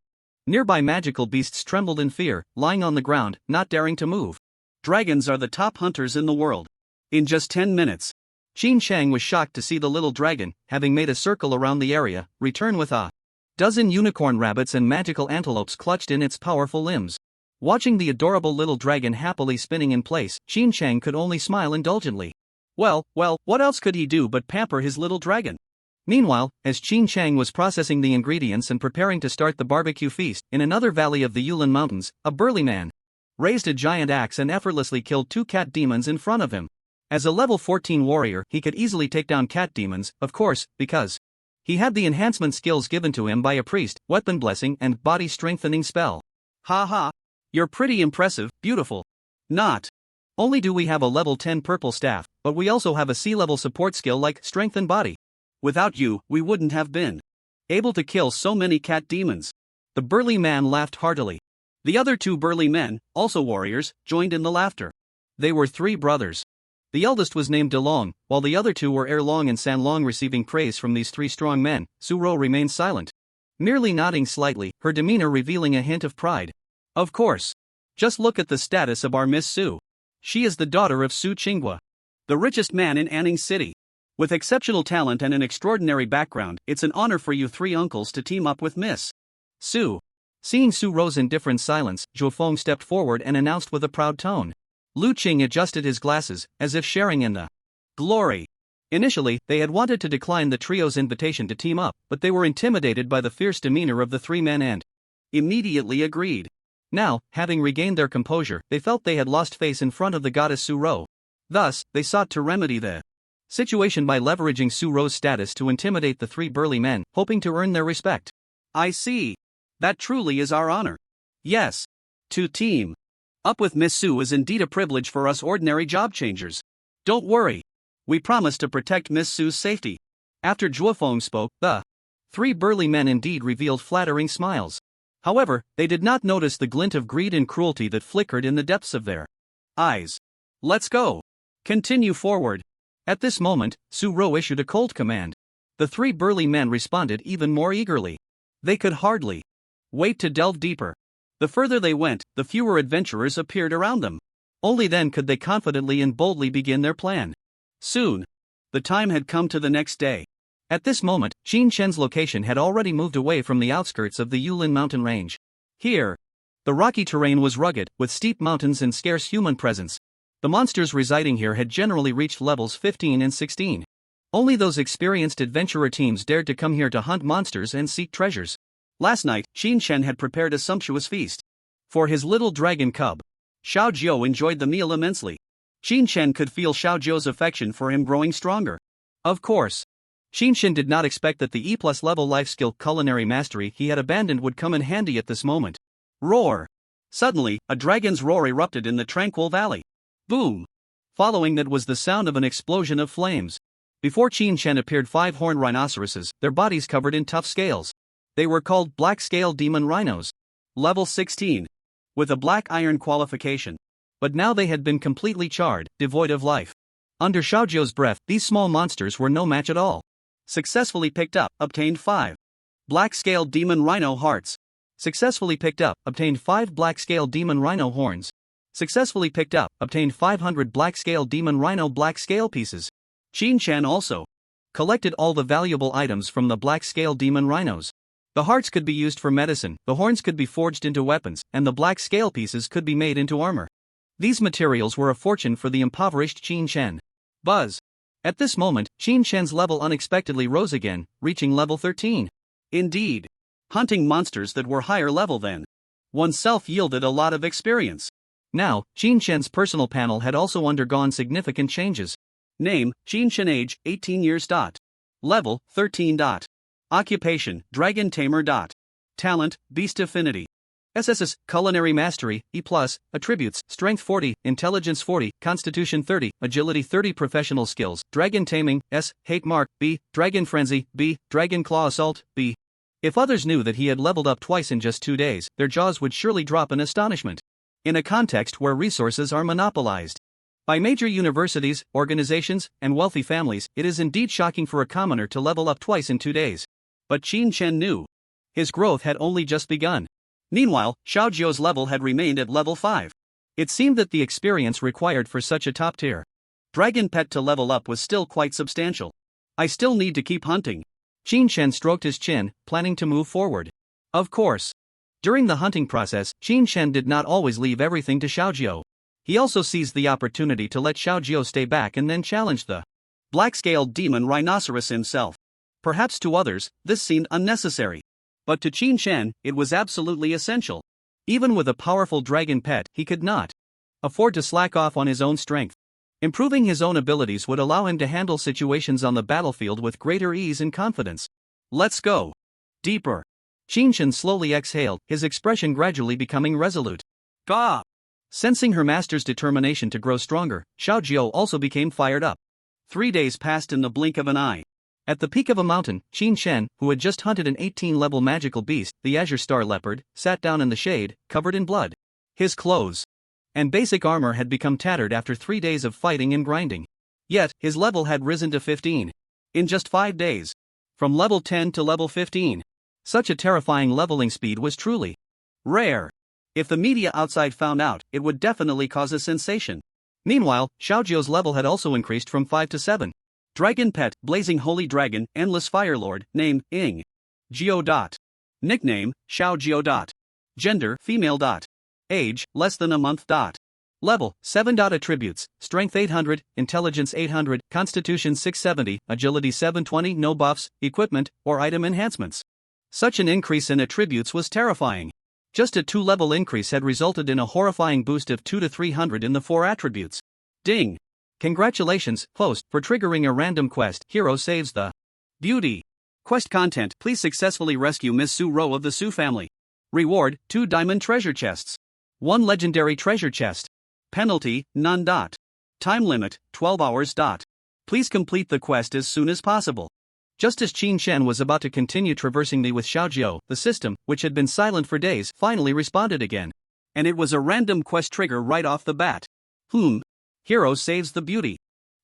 nearby magical beasts trembled in fear, lying on the ground, not daring to move. Dragons are the top hunters in the world. In just 10 minutes, Qin Sheng was shocked to see the little dragon, having made a circle around the area, return with a dozen unicorn rabbits and magical antelopes clutched in its powerful limbs. Watching the adorable little dragon happily spinning in place, Qin Sheng could only smile indulgently. Well, what else could he do but pamper his little dragon? Meanwhile, as Qin Sheng was processing the ingredients and preparing to start the barbecue feast, in another valley of the Yulin Mountains, a burly man raised a giant axe and effortlessly killed 2 cat demons in front of him. As a level 14 warrior, he could easily take down cat demons, of course, because he had the enhancement skills given to him by a priest, weapon blessing and body strengthening spell. Ha! You're pretty impressive, beautiful. Not only do we have a level 10 purple staff, but we also have a C-level support skill like strength and body. Without you, we wouldn't have been able to kill so many cat demons. The burly man laughed heartily. The other 2 burly men, also warriors, joined in the laughter. They were 3 brothers. The eldest was named DeLong, while the other 2 were Erlong and Sanlong. Receiving praise from these 3 strong men, Suro remained silent, merely nodding slightly, her demeanor revealing a hint of pride. Of course. Just look at the status of our Miss Su. She is the daughter of Su Qinghua, the richest man in Anning City. With exceptional talent and an extraordinary background, it's an honor for you 3 uncles to team up with Miss Su. Seeing Su Ro's indifferent silence, Zhou Feng stepped forward and announced with a proud tone. Lu Qing adjusted his glasses, as if sharing in the glory. Initially, they had wanted to decline the trio's invitation to team up, but they were intimidated by the fierce demeanor of the 3 men and immediately agreed. Now, having regained their composure, they felt they had lost face in front of the goddess Su Ro. Thus, they sought to remedy the situation by leveraging Su Ro's status to intimidate the 3 burly men, hoping to earn their respect. I see. That truly is our honor. Yes. To team up with Miss Su is indeed a privilege for us ordinary job changers. Don't worry. We promise to protect Miss Su's safety. After Zhuo Feng spoke, the 3 burly men indeed revealed flattering smiles. However, they did not notice the glint of greed and cruelty that flickered in the depths of their eyes. Let's go. Continue forward. At this moment, Su Ro issued a cold command. The 3 burly men responded even more eagerly. They could hardly wait to delve deeper. The further they went, the fewer adventurers appeared around them. Only then could they confidently and boldly begin their plan. Soon, the time had come to the next day. At this moment, Qin Shen's location had already moved away from the outskirts of the Yulin mountain range. Here, the rocky terrain was rugged, with steep mountains and scarce human presence. The monsters residing here had generally reached levels 15 and 16. Only those experienced adventurer teams dared to come here to hunt monsters and seek treasures. Last night, Qin Shen had prepared a sumptuous feast for his little dragon cub. Xiao Jiao enjoyed the meal immensely. Qin Shen could feel Xiao Jiao's affection for him growing stronger. Of course, Qin Shen did not expect that the E+ level life skill culinary mastery he had abandoned would come in handy at this moment. Roar! Suddenly, a dragon's roar erupted in the tranquil valley. Boom! Following that was the sound of an explosion of flames. Before Qin Shen appeared 5 horned rhinoceroses, their bodies covered in tough scales. They were called black scale demon rhinos. Level 16. With a black iron qualification. But now they had been completely charred, devoid of life. Under Xiaojiu's breath, these small monsters were no match at all. Successfully picked up, obtained 5. Black scale demon rhino hearts. Successfully picked up, obtained 5 black scale demon rhino horns. Successfully picked up, obtained 500 black scale demon rhino black scale pieces. Qin Shen also collected all the valuable items from the black scale demon rhinos. The hearts could be used for medicine, the horns could be forged into weapons, and the black scale pieces could be made into armor. These materials were a fortune for the impoverished Qin Shen. Buzz! At this moment, Qin Shen's level unexpectedly rose again, reaching level 13. Indeed. Hunting monsters that were higher level than oneself yielded a lot of experience. Now, Qin Shen's personal panel had also undergone significant changes. Name, Qin Shen. Age, 18 years. Level, 13. Occupation, Dragon Tamer. Talent, Beast Affinity. SSS, Culinary Mastery, E+, Attributes, Strength 40, Intelligence 40, Constitution 30, Agility 30. Professional Skills, Dragon Taming, S, Hate Mark, B, Dragon Frenzy, B, Dragon Claw Assault, B. If others knew that he had leveled up twice in just 2 days, their jaws would surely drop in astonishment. In a context where resources are monopolized by major universities, organizations, and wealthy families, it is indeed shocking for a commoner to level up twice in 2 days. But Qin Shen knew his growth had only just begun. Meanwhile, Xiao Jiao's level had remained at level 5. It seemed that the experience required for such a top-tier dragon pet to level up was still quite substantial. I still need to keep hunting. Qin Shen stroked his chin, planning to move forward. Of course. During the hunting process, Qin Shen did not always leave everything to Xiao Jiao. He also seized the opportunity to let Xiao Jiao stay back and then challenge the black-scaled demon rhinoceros himself. Perhaps to others, this seemed unnecessary. But to Qin Shen, it was absolutely essential. Even with a powerful dragon pet, he could not afford to slack off on his own strength. Improving his own abilities would allow him to handle situations on the battlefield with greater ease and confidence. Let's go deeper. Qin Shen slowly exhaled, his expression gradually becoming resolute. Gah! Sensing her master's determination to grow stronger, Xiao Jiao also became fired up. 3 days passed in the blink of an eye. At the peak of a mountain, Qin Shen, who had just hunted an 18-level magical beast, the Azure Star Leopard, sat down in the shade, covered in blood. His clothes and basic armor had become tattered after 3 days of fighting and grinding. Yet, his level had risen to 15. In just 5 days. From level 10 to level 15. Such a terrifying leveling speed was truly rare. If the media outside found out, it would definitely cause a sensation. Meanwhile, Xiao Jiao's level had also increased from 5 to 7. Dragon Pet, Blazing Holy Dragon, Endless Fire Lord, Name, Ing. Jiao. Nickname, Xiao Jiao. Gender, Female. Age, less than a month. Level, 7. Attributes, Strength 800, Intelligence 800, Constitution 670, Agility 720. No buffs, equipment, or item enhancements. Such an increase in attributes was terrifying. Just a 2-level increase had resulted in a horrifying boost of 2 to 300 in the 4 attributes. Ding! Congratulations, host, for triggering a random quest. Hero saves the beauty. Quest content: please successfully rescue Miss Su Ro of the Su family. Reward: 2 diamond treasure chests. 1 legendary treasure chest. Penalty: none. Time limit: 12 hours. Please complete the quest as soon as possible. Just as Qin Shen was about to continue traversing with Xiao Jiao, the system, which had been silent for days, finally responded again. And it was a random quest trigger right off the bat. Hero saves the beauty.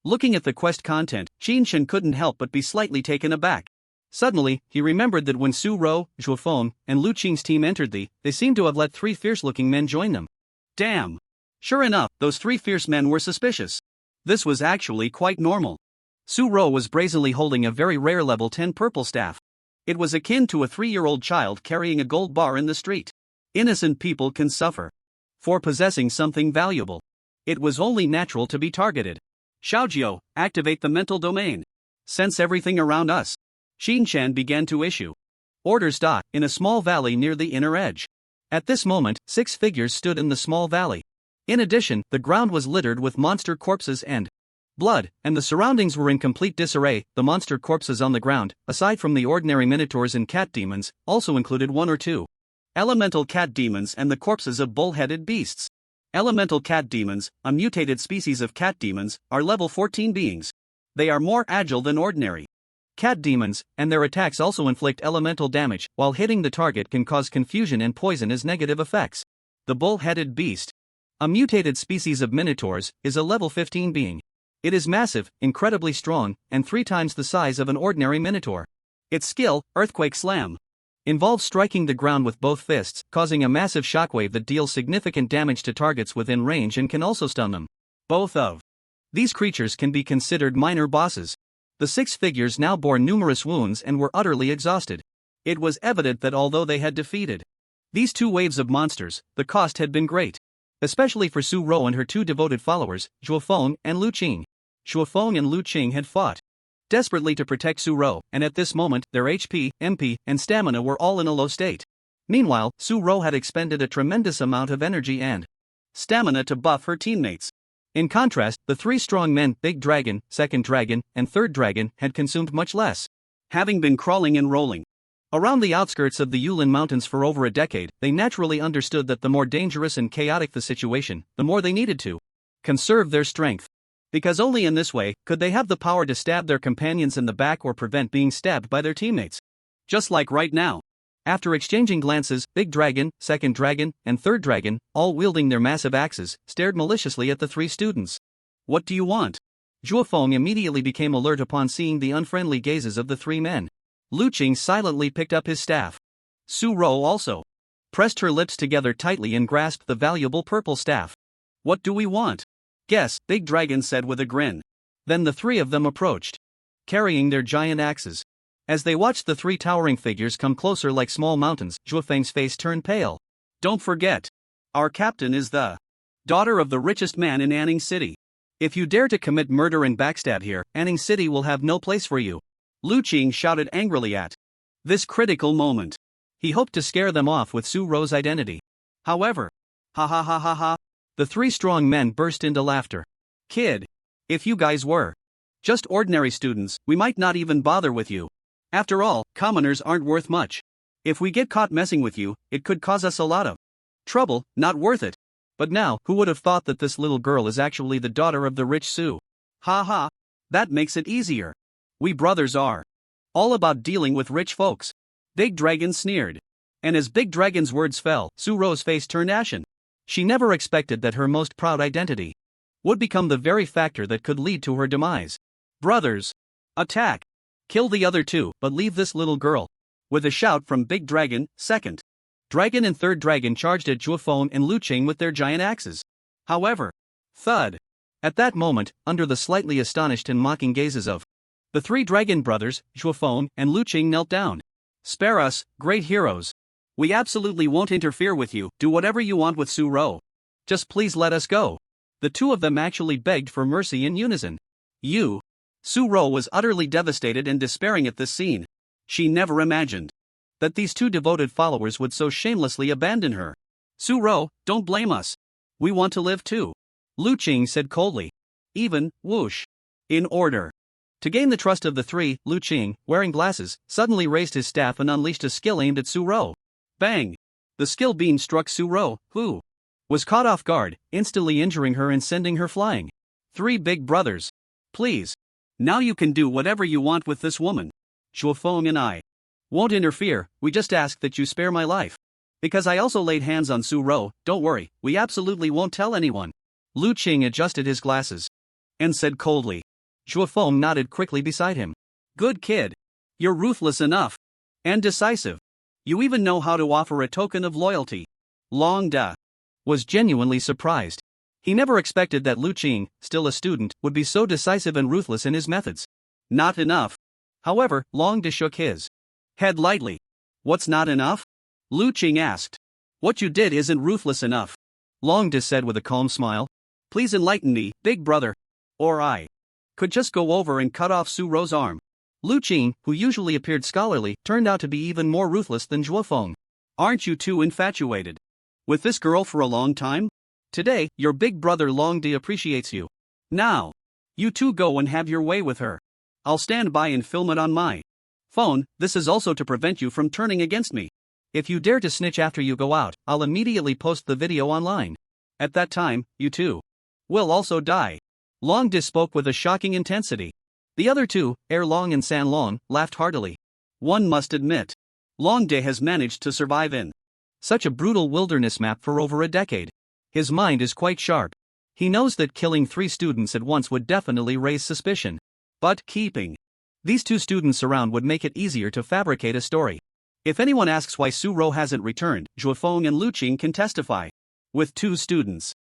Looking at the quest content, Qin Shen couldn't help but be slightly taken aback. Suddenly, he remembered that when Su Ro, Zhuo Feng, and Lu Qing's team entered they seemed to have let 3 fierce-looking men join them. Damn! Sure enough, those 3 fierce men were suspicious. This was actually quite normal. Su Ro was brazenly holding a very rare level 10 purple staff. It was akin to a 3-year-old child carrying a gold bar in the street. Innocent people can suffer for possessing something valuable. It was only natural to be targeted. Xiao Jiao, activate the mental domain. Sense everything around us. Qin Shen began to issue orders. In a small valley near the inner edge. At this moment, 6 figures stood in the small valley. In addition, the ground was littered with monster corpses and blood, and the surroundings were in complete disarray. The monster corpses on the ground, aside from the ordinary minotaurs and cat demons, also included one or two elemental cat demons and the corpses of bull-headed beasts. Elemental cat demons, a mutated species of cat demons, are level 14 beings. They are more agile than ordinary cat demons, and their attacks also inflict elemental damage, while hitting the target can cause confusion and poison as negative effects. The bull-headed beast, a mutated species of minotaurs, is a level 15 being. It is massive, incredibly strong, and 3 times the size of an ordinary minotaur. Its skill, Earthquake Slam, involves striking the ground with both fists, causing a massive shockwave that deals significant damage to targets within range and can also stun them. Both of these creatures can be considered minor bosses. The 6 figures now bore numerous wounds and were utterly exhausted. It was evident that although they had defeated these 2 waves of monsters, the cost had been great. Especially for Su Ro and her 2 devoted followers, Zhuofeng and Lu Qing. Zhuofeng and Lu Qing had fought desperately to protect Su Ro, and at this moment, their HP, MP, and stamina were all in a low state. Meanwhile, Su Ro had expended a tremendous amount of energy and stamina to buff her teammates. In contrast, the 3 strong men, Big Dragon, Second Dragon, and Third Dragon, had consumed much less. Having been crawling and rolling around the outskirts of the Yulin Mountains for over a decade, they naturally understood that the more dangerous and chaotic the situation, the more they needed to conserve their strength. Because only in this way could they have the power to stab their companions in the back or prevent being stabbed by their teammates. Just like right now. After exchanging glances, Big Dragon, Second Dragon, and Third Dragon, all wielding their massive axes, stared maliciously at the 3 students. What do you want? Zhuofeng immediately became alert upon seeing the unfriendly gazes of the 3 men. Lu Qing silently picked up his staff. Su Ro also pressed her lips together tightly and grasped the valuable purple staff. What do we want? Guess, Big Dragon said with a grin. Then the 3 of them approached, carrying their giant axes. As they watched the 3 towering figures come closer like small mountains, Zhuofeng's face turned pale. Don't forget, our captain is the daughter of the richest man in Anning City. If you dare to commit murder and backstab here, Anning City will have no place for you. Lu Qing shouted angrily at this critical moment. He hoped to scare them off with Su Ro's identity. However, ha ha ha ha ha, the 3 strong men burst into laughter. Kid, if you guys were just ordinary students, we might not even bother with you. After all, commoners aren't worth much. If we get caught messing with you, it could cause us a lot of trouble, not worth it. But now, who would have thought that this little girl is actually the daughter of the rich Su? Ha ha, that makes it easier. We brothers are all about dealing with rich folks. Big Dragon sneered. And as Big Dragon's words fell, Su Ro's face turned ashen. She never expected that her most proud identity would become the very factor that could lead to her demise. Brothers, attack! Kill the other 2, but leave this little girl. With a shout from Big Dragon, Second Dragon and Third Dragon charged at Zhuofeng and Lu Qing with their giant axes. However, thud! At that moment, under the slightly astonished and mocking gazes of the 3 dragon brothers, Zhuofeng and Lu Qing knelt down. Spare us, great heroes. We absolutely won't interfere with you. Do whatever you want with Su Ro. Just please let us go. The 2 of them actually begged for mercy in unison. Su Ro was utterly devastated and despairing at this scene. She never imagined that these 2 devoted followers would so shamelessly abandon her. Su Ro, don't blame us. We want to live too. Lu Qing said coldly. Even, whoosh. In order to gain the trust of the 3, Lu Qing, wearing glasses, suddenly raised his staff and unleashed a skill aimed at Su Ro. Bang! The skill beam struck Su Ro, who was caught off guard, instantly injuring her and sending her flying. 3 big brothers. Please. Now you can do whatever you want with this woman. Zhuofeng and I won't interfere, we just ask that you spare my life. Because I also laid hands on Su Ro, don't worry, we absolutely won't tell anyone. Lu Qing adjusted his glasses and said coldly. Zhuofeng nodded quickly beside him. Good kid. You're ruthless enough. And decisive. You even know how to offer a token of loyalty. Long Da was genuinely surprised. He never expected that Lu Qing, still a student, would be so decisive and ruthless in his methods. Not enough. However, Long Da shook his head lightly. What's not enough? Lu Qing asked. What you did isn't ruthless enough. Long Da said with a calm smile. Please enlighten me, big brother. Or I could just go over and cut off Su Ro's arm. Lu Qing, who usually appeared scholarly, turned out to be even more ruthless than Zhuofeng. Aren't you 2 infatuated with this girl for a long time? Today, your big brother Long-Day appreciates you. Now, you two go and have your way with her. I'll stand by and film it on my phone. This is also to prevent you from turning against me. If you dare to snitch after you go out, I'll immediately post the video online. At that time, you two will also die. Long-Day spoke with a shocking intensity. The other two, Long and San Long, laughed heartily. One must admit, Long-Day has managed to survive in such a brutal wilderness map for over a decade. His mind is quite sharp. He knows that killing 3 students at once would definitely raise suspicion. But keeping these 2 students around would make it easier to fabricate a story. If anyone asks why Su-ro hasn't returned, Zhuofeng and Lu Qing can testify. With 2 students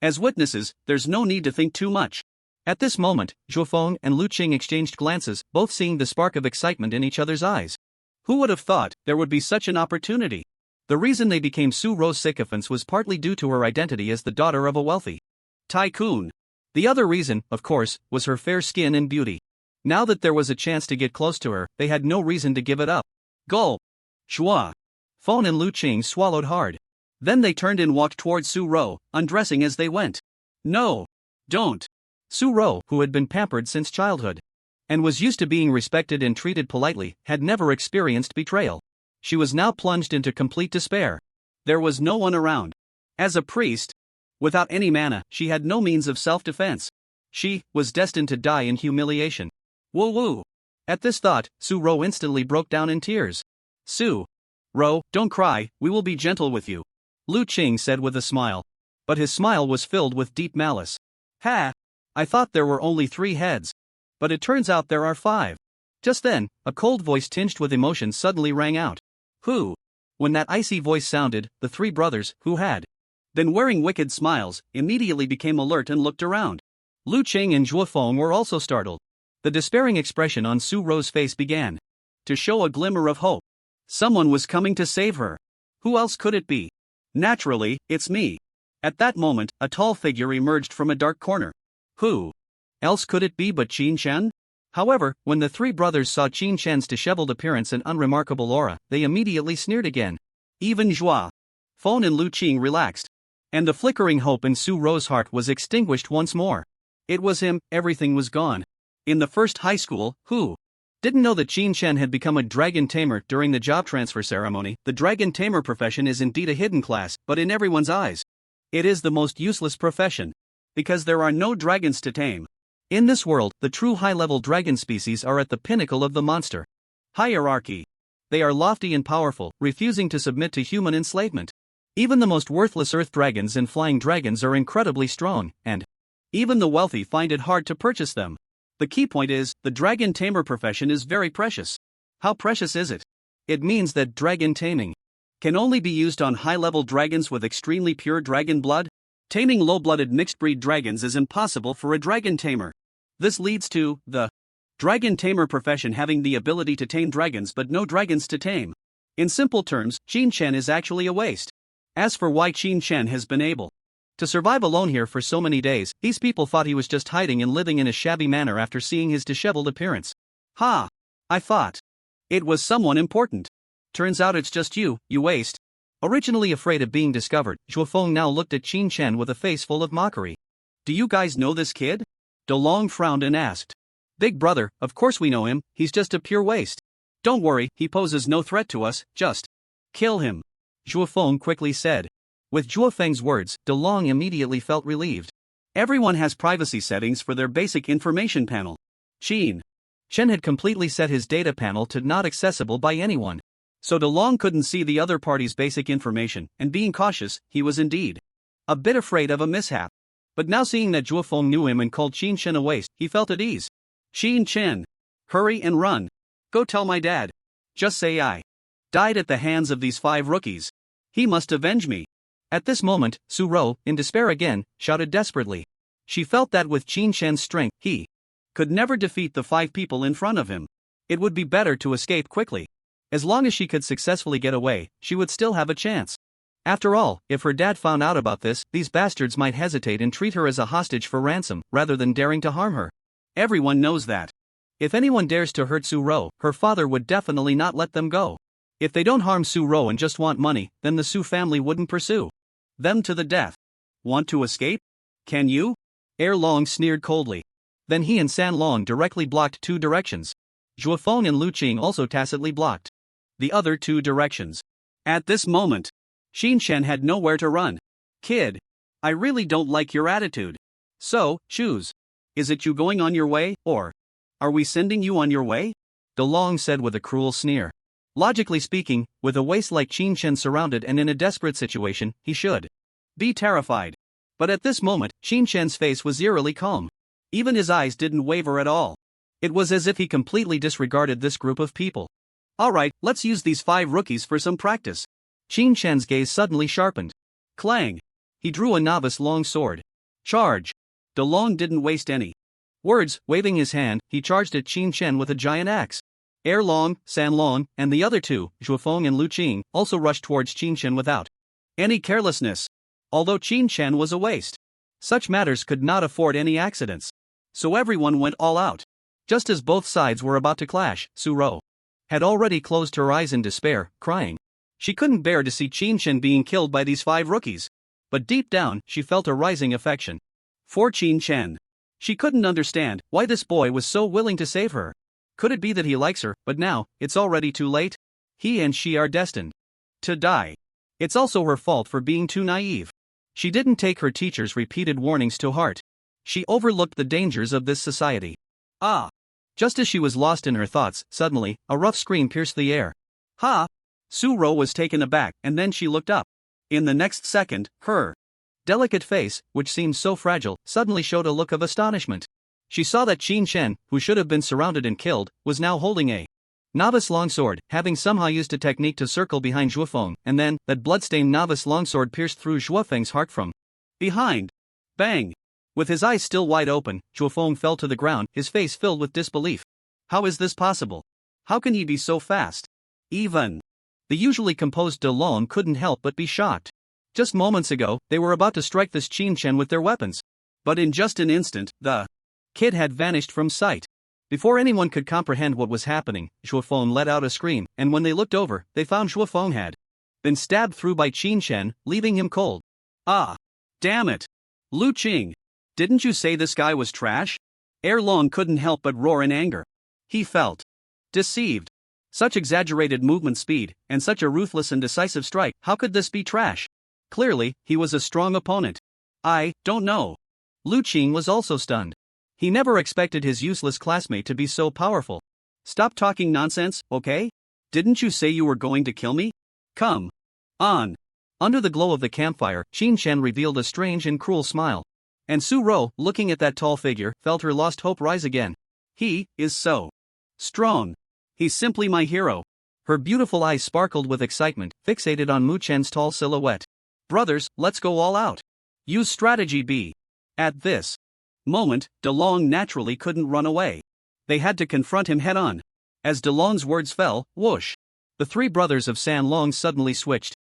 as witnesses, there's no need to think too much. At this moment, Zhuofeng and Lu Qing exchanged glances, both seeing the spark of excitement in each other's eyes. Who would have thought there would be such an opportunity? The reason they became Su-ro's sycophants was partly due to her identity as the daughter of a wealthy tycoon. The other reason, of course, was her fair skin and beauty. Now that there was a chance to get close to her, they had no reason to give it up. Gulp. Shua. Feng and Lu Qing swallowed hard. Then they turned and walked towards Su-ro, undressing as they went. No. Don't. Su-ro, who had been pampered since childhood and was used to being respected and treated politely, had never experienced betrayal. She was now plunged into complete despair. There was no one around. As a priest, without any mana, she had no means of self-defense. She was destined to die in humiliation. Woo-woo. At this thought, Su-ro instantly broke down in tears. Su-ro, don't cry, we will be gentle with you, Lu Qing said with a smile. But his smile was filled with deep malice. Ha! I thought there were only 3 heads. But it turns out there are 5. Just then, a cold voice tinged with emotion suddenly rang out. Who? When that icy voice sounded, the 3 brothers, who had been wearing wicked smiles, immediately became alert and looked around. Lu Qing and Zhuofeng were also startled. The despairing expression on Su-ro's face began to show a glimmer of hope. Someone was coming to save her. Who else could it be? Naturally, it's me. At that moment, a tall figure emerged from a dark corner. Who else could it be but Qin Shen? However, when the 3 brothers saw Qin Shen's disheveled appearance and unremarkable aura, they immediately sneered again. Even Zhua, Feng and Lu Qing relaxed. And the flickering hope in Su-ro's heart was extinguished once more. It was him, everything was gone. In the first high school, who didn't know that Qin Shen had become a dragon tamer during the job transfer ceremony? The dragon tamer profession is indeed a hidden class, but in everyone's eyes, it is the most useless profession. Because there are no dragons to tame. In this world, the true high-level dragon species are at the pinnacle of the monster hierarchy. They are lofty and powerful, refusing to submit to human enslavement. Even the most worthless earth dragons and flying dragons are incredibly strong, and even the wealthy find it hard to purchase them. The key point is, the dragon tamer profession is very precious. How precious is it? It means that dragon taming can only be used on high-level dragons with extremely pure dragon blood. Taming low-blooded mixed-breed dragons is impossible for a dragon tamer. This leads to the dragon tamer profession having the ability to tame dragons but no dragons to tame. In simple terms, Qin Shen is actually a waste. As for why Qin Shen has been able to survive alone here for so many days, these people thought he was just hiding and living in a shabby manner after seeing his disheveled appearance. Ha! I thought it was someone important. Turns out it's just you waste. Originally afraid of being discovered, Zhuofeng now looked at Qin Shen with a face full of mockery. Do you guys know this kid? DeLong frowned and asked. Big brother, of course we know him, he's just a pure waste. Don't worry, he poses no threat to us, just kill him, Zhuofeng quickly said. With Zhuofeng's words, DeLong immediately felt relieved. Everyone has privacy settings for their basic information panel. Qin Shen had completely set his data panel to not accessible by anyone. So DeLong couldn't see the other party's basic information, and being cautious, he was indeed a bit afraid of a mishap. But now seeing that Zhuofeng knew him and called Qin Shen a waste, he felt at ease. Qin Shen, hurry and run. Go tell my dad. Just say I died at the hands of these 5 rookies. He must avenge me. At this moment, Su-ro, in despair again, shouted desperately. She felt that with Qin Shen's strength, he could never defeat the 5 people in front of him. It would be better to escape quickly. As long as she could successfully get away, she would still have a chance. After all, if her dad found out about this, these bastards might hesitate and treat her as a hostage for ransom, rather than daring to harm her. Everyone knows that. If anyone dares to hurt Su-ro, her father would definitely not let them go. If they don't harm Su-ro and just want money, then the Su family wouldn't pursue them to the death. Want to escape? Can you? Long sneered coldly. Then he and San Long directly blocked two directions. Zhuofeng and Lu Qing also tacitly blocked the other two directions. At this moment, Xinshen had nowhere to run. Kid, I really don't like your attitude. So, choose. Is it you going on your way, or are we sending you on your way? DeLong said with a cruel sneer. Logically speaking, with a waste like Xinshen surrounded and in a desperate situation, he should be terrified. But at this moment, Xinshen's face was eerily calm. Even his eyes didn't waver at all. It was as if he completely disregarded this group of people. Alright, let's use these 5 rookies for some practice. Xinshen's gaze suddenly sharpened. Clang! He drew a novice long sword. Charge! DeLong didn't waste any words. Waving his hand, he charged at Xinshen with a giant axe. Long, San Long, and the other two, Zhuofeng and Lu Qing, also rushed towards Xinshen without any carelessness. Although Xinshen was a waste, such matters could not afford any accidents. So everyone went all out. Just as both sides were about to clash, Su-ro had already closed her eyes in despair, crying. She couldn't bear to see Xinshen being killed by these 5 rookies. But deep down, she felt a rising affection for Xinshen. She couldn't understand why this boy was so willing to save her. Could it be that he likes her, but now, it's already too late? He and she are destined to die. It's also her fault for being too naive. She didn't take her teacher's repeated warnings to heart. She overlooked the dangers of this society. Ah! Just as she was lost in her thoughts, suddenly, a rough scream pierced the air. Ha! Su-ro was taken aback, and then she looked up. In the next second, her delicate face, which seemed so fragile, suddenly showed a look of astonishment. She saw that Xinshen, who should have been surrounded and killed, was now holding a novice longsword, having somehow used a technique to circle behind Zhuofeng, and then, that bloodstained novice longsword pierced through Zhuofeng's heart from behind. Bang! With his eyes still wide open, Zhuofeng fell to the ground, his face filled with disbelief. How is this possible? How can he be so fast? Even the usually composed DeLong couldn't help but be shocked. Just moments ago, they were about to strike this Xinshen with their weapons. But in just an instant, the kid had vanished from sight. Before anyone could comprehend what was happening, Zhuofeng let out a scream, and when they looked over, they found Zhuofeng had been stabbed through by Xinshen, leaving him cold. Ah! Damn it! Lu Qing! Didn't you say this guy was trash? Long couldn't help but roar in anger. He felt deceived. Such exaggerated movement speed, and such a ruthless and decisive strike, how could this be trash? Clearly, he was a strong opponent. I don't know. Lu Qing was also stunned. He never expected his useless classmate to be so powerful. Stop talking nonsense, okay? Didn't you say you were going to kill me? Come on. Under the glow of the campfire, Xinshen revealed a strange and cruel smile. And Su-ro, looking at that tall figure, felt her lost hope rise again. He is so strong. He's simply my hero. Her beautiful eyes sparkled with excitement, fixated on Mu Chen's tall silhouette. Brothers, let's go all out. Use strategy B. At this moment, DeLong naturally couldn't run away. They had to confront him head-on. As DeLong's words fell, whoosh! The 3 brothers of San Long suddenly switched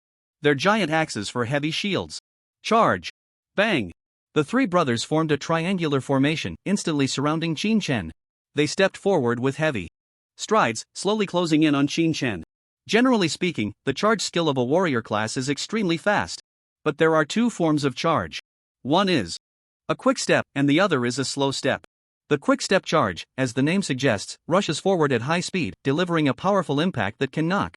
their giant axes for heavy shields. Charge! Bang! The 3 brothers formed a triangular formation, instantly surrounding Xinshen. They stepped forward with heavy strides, slowly closing in on Xinshen. Generally speaking, the charge skill of a warrior class is extremely fast. But there are 2 forms of charge. One is a quick step, and the other is a slow step. The quick step charge, as the name suggests, rushes forward at high speed, delivering a powerful impact that can knock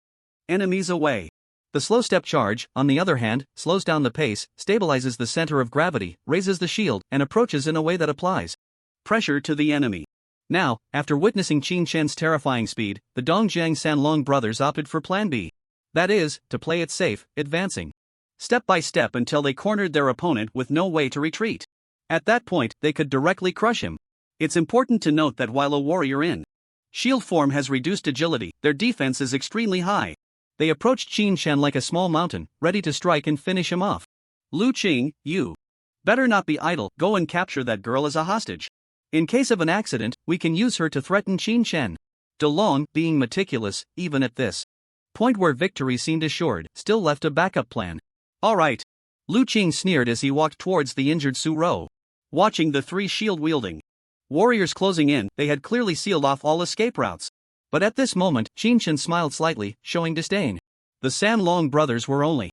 enemies away. The slow step charge, on the other hand, slows down the pace, stabilizes the center of gravity, raises the shield, and approaches in a way that applies pressure to the enemy. Now, after witnessing Xinshen's terrifying speed, the Dongjiang Sanlong brothers opted for Plan B. That is, to play it safe, advancing step by step until they cornered their opponent with no way to retreat. At that point, they could directly crush him. It's important to note that while a warrior in shield form has reduced agility, their defense is extremely high. They approached Xinshen like a small mountain, ready to strike and finish him off. Lu Qing, you better not be idle, go and capture that girl as a hostage. In case of an accident, we can use her to threaten Xinshen. DeLong, being meticulous, even at this point where victory seemed assured, still left a backup plan. Alright. Lu Qing sneered as he walked towards the injured Su-ro. Watching the 3 shield-wielding warriors closing in, they had clearly sealed off all escape routes. But at this moment, Xinshen smiled slightly, showing disdain. The San Long brothers were only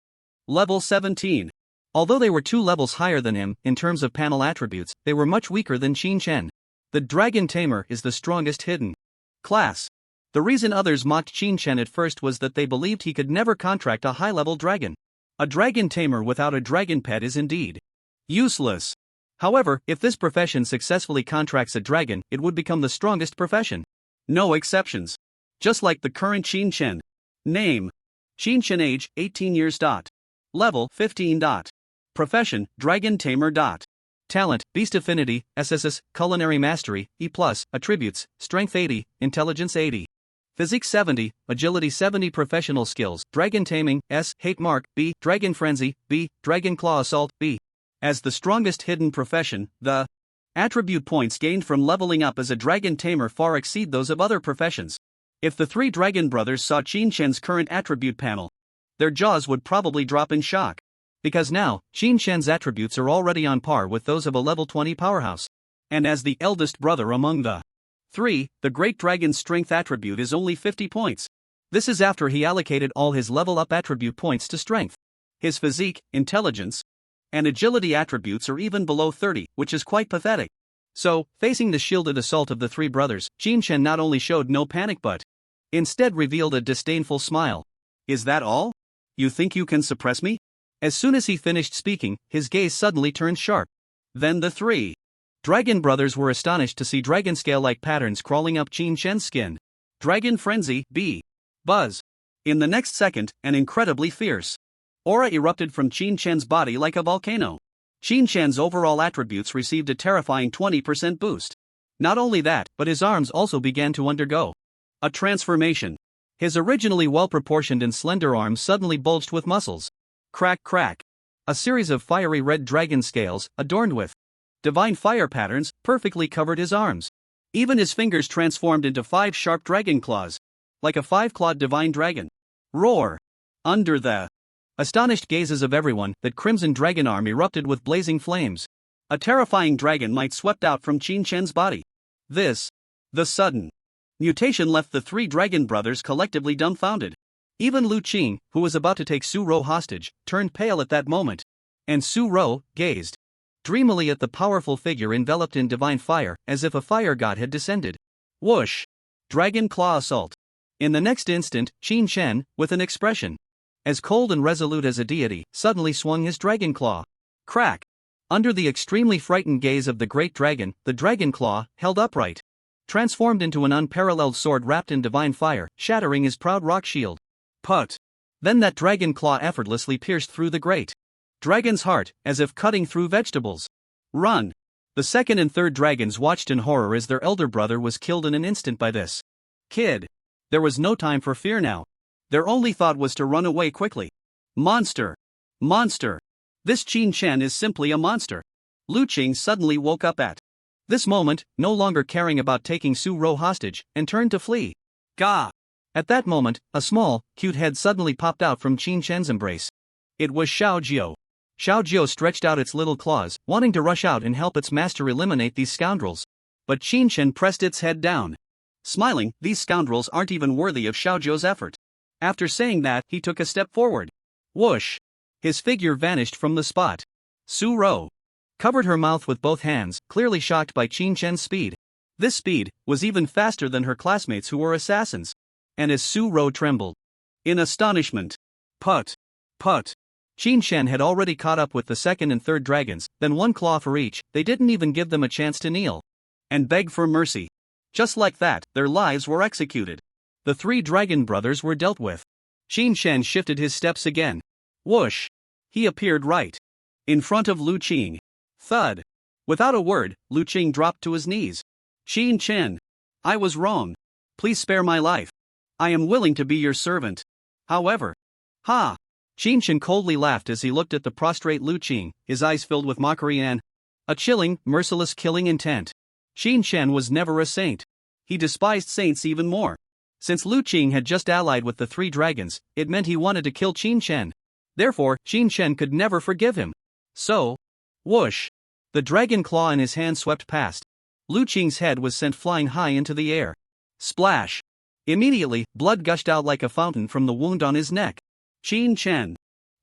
level 17. Although they were 2 levels higher than him in terms of panel attributes, they were much weaker than Qin Shen. The Dragon Tamer is the strongest hidden class. The reason others mocked Qin Shen at first was that they believed he could never contract a high-level dragon. A dragon tamer without a dragon pet is indeed useless. However, if this profession successfully contracts a dragon, it would become the strongest profession. No exceptions. Just like the current Qin Shen. Name: Qin Shen. Age: 18 years. Level: 15. Profession: Dragon Tamer. Talent: Beast Affinity, SSS, Culinary Mastery, E+, Attributes, Strength 80, Intelligence 80. Physique 70, Agility 70. Professional skills: Dragon Taming, S, Hate Mark, B, Dragon Frenzy, B, Dragon Claw Assault, B. As the strongest hidden profession, the attribute points gained from leveling up as a Dragon Tamer far exceed those of other professions. If the 3 Dragon brothers saw Qin Shen's current attribute panel, their jaws would probably drop in shock. Because now, Qin Shen's attributes are already on par with those of a level 20 powerhouse. And as the eldest brother among the 3, the Great Dragon's strength attribute is only 50 points. This is after he allocated all his level up attribute points to strength. His physique, intelligence, and agility attributes are even below 30, which is quite pathetic. So, facing the shielded assault of the 3 brothers, Qin Shen not only showed no panic but instead revealed a disdainful smile. Is that all? You think you can suppress me? As soon as he finished speaking, his gaze suddenly turned sharp. Then the 3 Dragon brothers were astonished to see dragon scale-like patterns crawling up Qin Shen's skin. Dragon Frenzy, B. Buzz. In the next second, an incredibly fierce aura erupted from Qin Shen's body like a volcano. Qin Shen's overall attributes received a terrifying 20% boost. Not only that, but his arms also began to undergo a transformation. His originally well-proportioned and slender arms suddenly bulged with muscles. Crack crack. A series of fiery red dragon scales, adorned with divine fire patterns, perfectly covered his arms. Even his fingers transformed into 5 sharp dragon claws. Like a 5-clawed divine dragon. Roar. Under the astonished gazes of everyone, that crimson dragon arm erupted with blazing flames. A terrifying dragon might swept out from Qin Shen's body. The sudden mutation left the 3 dragon brothers collectively dumbfounded. Even Lu Qing, who was about to take Su Ro hostage, turned pale at that moment. And Su Ro gazed dreamily at the powerful figure enveloped in divine fire, as if a fire god had descended. Whoosh! Dragon Claw Assault. In the next instant, Qin Shen, with an expression as cold and resolute as a deity, suddenly swung his dragon claw. Crack! Under the extremely frightened gaze of the great dragon, the dragon claw, held upright, transformed into an unparalleled sword wrapped in divine fire, shattering his proud rock shield. Put! Then that dragon claw effortlessly pierced through the great dragon's heart, as if cutting through vegetables. Run! The 2nd and 3rd dragons watched in horror as their elder brother was killed in an instant by this kid. There was no time for fear now. Their only thought was to run away quickly. Monster! Monster! This Qin Shen is simply a monster. Lu Qing suddenly woke up at this moment, no longer caring about taking Su Ro hostage, and turned to flee. Gah! At that moment, a small, cute head suddenly popped out from Qin Shen's embrace. It was Xiao Jiao. Xiao Jiao stretched out its little claws, wanting to rush out and help its master eliminate these scoundrels. But Qin Shen pressed its head down. Smiling, these scoundrels aren't even worthy of Xiao Jiao's effort. After saying that, he took a step forward. Whoosh! His figure vanished from the spot. Su Ro covered her mouth with both hands, clearly shocked by Qin Shen's speed. This speed was even faster than her classmates who were assassins. And as Su Ro trembled in astonishment, put! Qin Shen had already caught up with the 2nd and 3rd dragons, then 1 claw for each. They didn't even give them a chance to kneel and beg for mercy. Just like that, their lives were executed. The 3 dragon brothers were dealt with. Qin Shen shifted his steps again. Whoosh! He appeared right in front of Lu Qing. Thud! Without a word, Lu Qing dropped to his knees. Qin Shen, I was wrong. Please spare my life. I am willing to be your servant. However, ha! Qin Shen coldly laughed as he looked at the prostrate Lu Qing, his eyes filled with mockery and a chilling, merciless killing intent. Qin Shen was never a saint. He despised saints even more. Since Lu Qing had just allied with the 3 dragons, it meant he wanted to kill Qin Shen. Therefore, Qin Shen could never forgive him. So, whoosh! The dragon claw in his hand swept past. Lu Qing's head was sent flying high into the air. Splash! Immediately, blood gushed out like a fountain from the wound on his neck. Qin Shen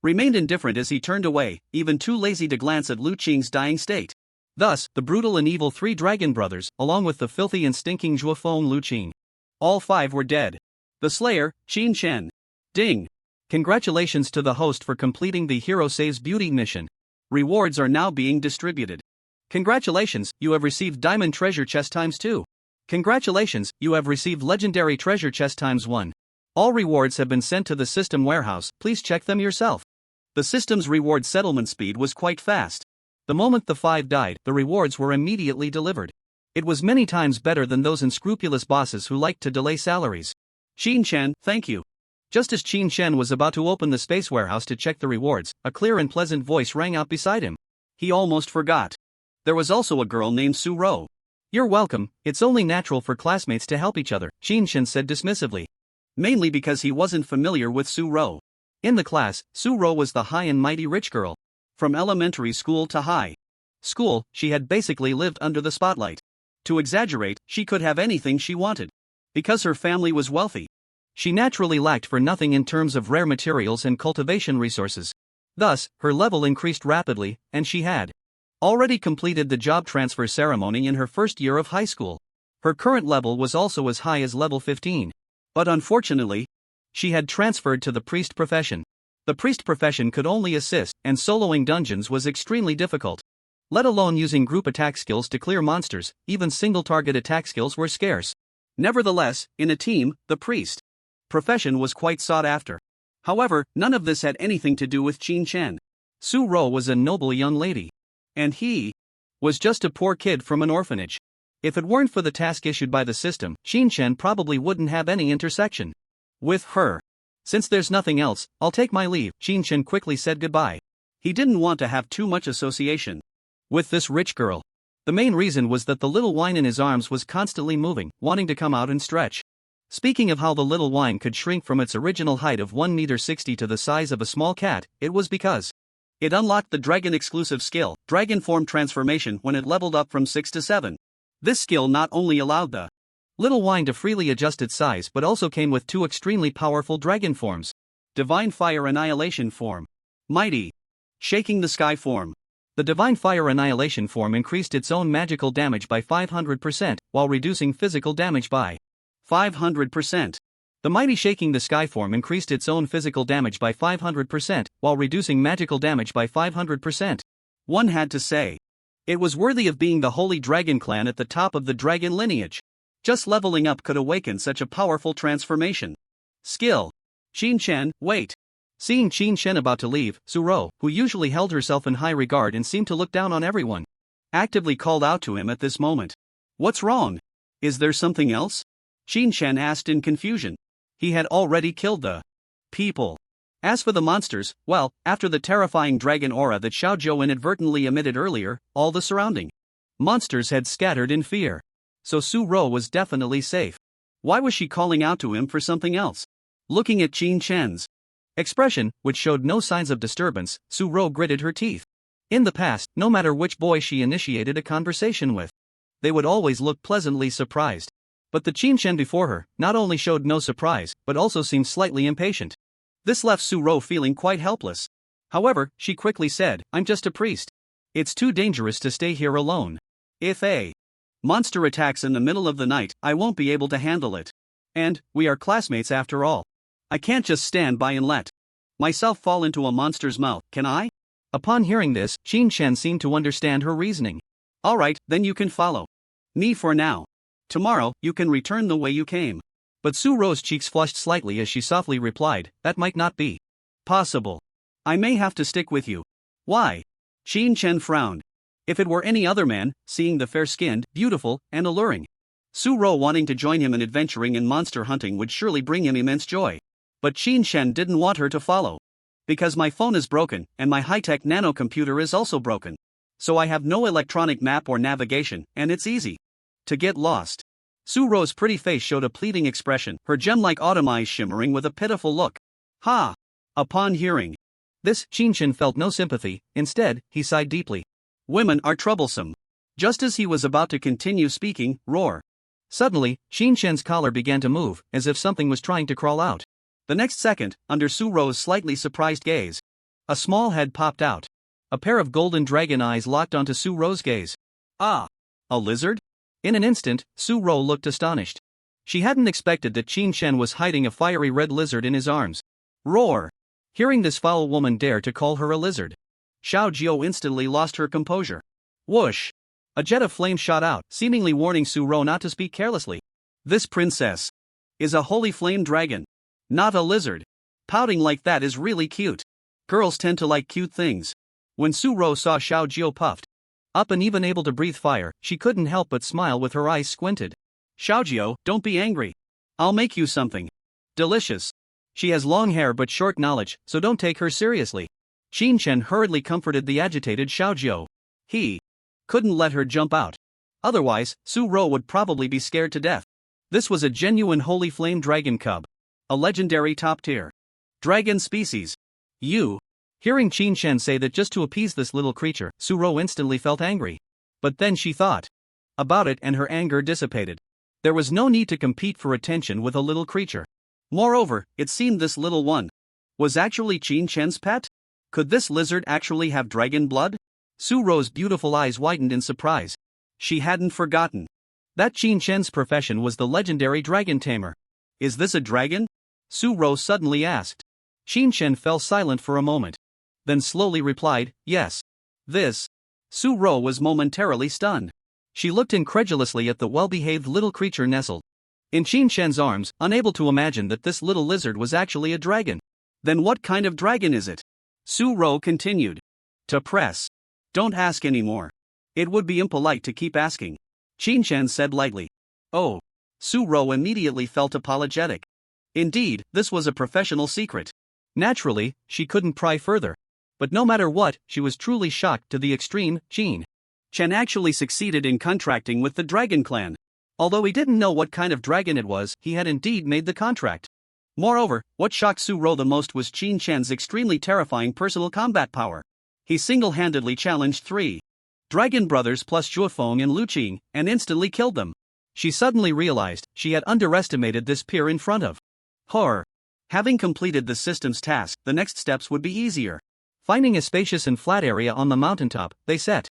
remained indifferent as he turned away, even too lazy to glance at Lu Qing's dying state. Thus, the brutal and evil three dragon brothers, along with the filthy and stinking Zhuofeng Lu Qing. All five were dead. The slayer, Qin Shen. Ding. Congratulations to the host for completing the Hero Saves Beauty mission. Rewards are now being distributed. Congratulations, you have received Diamond Treasure Chest ×2. Congratulations, you have received Legendary Treasure Chest ×1. All rewards have been sent to the system warehouse, please check them yourself. The system's reward settlement speed was quite fast. The moment the five died, the rewards were immediately delivered. It was many times better than those unscrupulous bosses who liked to delay salaries. Qin Shen, thank you. Just as Qin Shen was about to open the space warehouse to check the rewards, a clear and pleasant voice rang out beside him. He almost forgot. There was also a girl named Su Ro. You're welcome, it's only natural for classmates to help each other, Qin Shen said dismissively. Mainly because he wasn't familiar with Su Ro. In the class, Su Ro was the high and mighty rich girl. From elementary school to high school, she had basically lived under the spotlight. To exaggerate, she could have anything she wanted. Because her family was wealthy. She naturally lacked for nothing in terms of rare materials and cultivation resources. Thus, her level increased rapidly, and she had already completed the job transfer ceremony in her first year of high school. Her current level was also as high as level 15. But unfortunately, she had transferred to the priest profession. The priest profession could only assist, and soloing dungeons was extremely difficult. Let alone using group attack skills to clear monsters, even single-target attack skills were scarce. Nevertheless, in a team, the priest profession was quite sought after. However, none of this had anything to do with Qin Shen. Su Ro was a noble young lady. And he was just a poor kid from an orphanage. If it weren't for the task issued by the system, Qin Shen probably wouldn't have any intersection with her. Since there's nothing else, I'll take my leave, Qin Shen quickly said goodbye. He didn't want to have too much association with this rich girl. The main reason was that the little wine in his arms was constantly moving, wanting to come out and stretch. Speaking of how the little wine could shrink from its original height of 1.60 m to the size of a small cat, it was because it unlocked the dragon-exclusive skill, Dragon Form Transformation, when it leveled up from 6 to 7. This skill not only allowed the little wine to freely adjust its size but also came with two extremely powerful dragon forms. Divine Fire Annihilation Form. Mighty Shaking the Sky Form. The Divine Fire Annihilation Form increased its own magical damage by 500%, while reducing physical damage by 500%. The Mighty Shaking the Sky form increased its own physical damage by 500%, while reducing magical damage by 500%. One had to say, it was worthy of being the Holy Dragon Clan at the top of the dragon lineage. Just leveling up could awaken such a powerful transformation. Skill. Qin Shen, wait. Seeing Qin Shen about to leave, Su Ro, who usually held herself in high regard and seemed to look down on everyone, actively called out to him at this moment. What's wrong? Is there something else? Qin Shen asked in confusion. He had already killed the people. As for the monsters, well, after the terrifying dragon aura that Xiaozhou inadvertently emitted earlier, all the surrounding monsters had scattered in fear. So Su Ro was definitely safe. Why was she calling out to him for something else? Looking at Qin Shen's expression, which showed no signs of disturbance, Su Ro gritted her teeth. In the past, no matter which boy she initiated a conversation with, they would always look pleasantly surprised. But the Qin Shen before her not only showed no surprise, but also seemed slightly impatient. This left Su Ro feeling quite helpless. However, she quickly said, I'm just a priest. It's too dangerous to stay here alone. If a monster attacks in the middle of the night, I won't be able to handle it. And, we are classmates after all. I can't just stand by and let myself fall into a monster's mouth, can I? Upon hearing this, Qin Shen seemed to understand her reasoning. Alright, then you can follow me for now. Tomorrow, you can return the way you came. But Su Ro's cheeks flushed slightly as she softly replied, that might not be possible. I may have to stick with you. Why? Qin Shen frowned. If it were any other man, seeing the fair-skinned, beautiful, and alluring Su Ro wanting to join him in adventuring and monster hunting would surely bring him immense joy. But Qin Shen didn't want her to follow. Because my phone is broken, and my high-tech nanocomputer is also broken. So I have no electronic map or navigation, and it's easy to get lost. Su Ro's pretty face showed a pleading expression, her gem-like autumn eyes shimmering with a pitiful look. Ha! Upon hearing this, Qin Shen felt no sympathy, instead, he sighed deeply. Women are troublesome. Just as he was about to continue speaking, roar. Suddenly, Qin Shen's collar began to move, as if something was trying to crawl out. The next second, under Su Ro's slightly surprised gaze, A small head popped out. A pair of golden dragon eyes locked onto Su-Ro's gaze. Ah! A lizard? In an instant, Su-Ro looked astonished. She hadn't expected that Qin Shen was hiding a fiery red lizard in his arms. Roar! Hearing this foul woman dare to call her a lizard, Xiao Jiao instantly lost her composure. Whoosh! A jet of flame shot out, seemingly warning Su-Ro not to speak carelessly. This princess is a holy flame dragon, not a lizard. Pouting like that is really cute. Girls tend to like cute things. When Su-Ro saw Xiao Jiao puffed up and even able to breathe fire, she couldn't help but smile with her eyes squinted. Xiao Jiao, don't be angry. I'll make you something delicious. She has long hair but short knowledge, so don't take her seriously. Qin Shen hurriedly comforted the agitated Xiao Jiao. He couldn't let her jump out. Otherwise, Su-Ro would probably be scared to death. This was a genuine holy flame dragon cub. A legendary top-tier dragon species. Hearing Qin Shen say that just to appease this little creature, Su-Ro instantly felt angry. But then she thought about it and her anger dissipated. There was no need to compete for attention with a little creature. Moreover, it seemed this little one was actually Qin Shen's pet? Could this lizard actually have dragon blood? Su-Ro's beautiful eyes widened in surprise. She hadn't forgotten that Qin Shen's profession was the legendary dragon tamer. Is this a dragon? Su-Ro suddenly asked. Qin Shen fell silent for a moment, then slowly replied, yes. This. Su-Ro was momentarily stunned. She looked incredulously at the well-behaved little creature nestled in Qin Shen's arms, unable to imagine that this little lizard was actually a dragon. Then what kind of dragon is it? Su-Ro continued to press. Don't ask anymore. It would be impolite to keep asking. Qin Shen said lightly. Oh. Su-Ro immediately felt apologetic. Indeed, this was a professional secret. Naturally, she couldn't pry further. But no matter what, she was truly shocked to the extreme. Qin Shen actually succeeded in contracting with the Dragon Clan. Although he didn't know what kind of dragon it was, he had indeed made the contract. Moreover, what shocked Su-Ro the most was Qin Shen's extremely terrifying personal combat power. He single-handedly challenged 3 dragon brothers plus Zhuofeng and Lu Qing, and instantly killed them. She suddenly realized she had underestimated this peer in front of her. Having completed the system's task, the next steps would be easier. Finding a spacious and flat area on the mountaintop, they set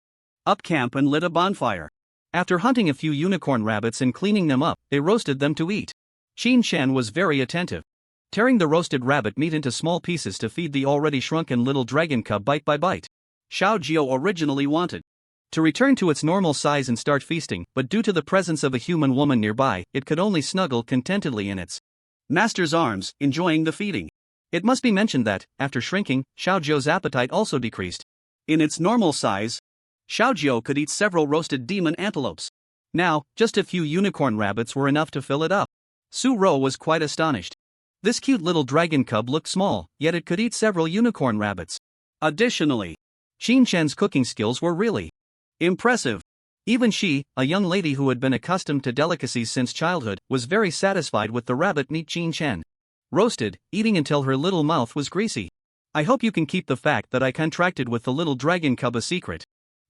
up camp and lit a bonfire. After hunting a few unicorn rabbits and cleaning them up, they roasted them to eat. Qin Shen was very attentive, tearing the roasted rabbit meat into small pieces to feed the already shrunken little dragon cub bite by bite. Xiao Jiao originally wanted to return to its normal size and start feasting, but due to the presence of a human woman nearby, it could only snuggle contentedly in its master's arms, enjoying the feeding. It must be mentioned that, after shrinking, Xiao Jiao's appetite also decreased. In its normal size, Xiao Jiao could eat several roasted demon antelopes. Now, just a few unicorn rabbits were enough to fill it up. Su-Ro was quite astonished. This cute little dragon cub looked small, yet it could eat several unicorn rabbits. Additionally, Qin Shen's cooking skills were really impressive. Even she, a young lady who had been accustomed to delicacies since childhood, was very satisfied with the rabbit meat Qin Shen roasted, eating until her little mouth was greasy. I hope you can keep the fact that I contracted with the little dragon cub a secret.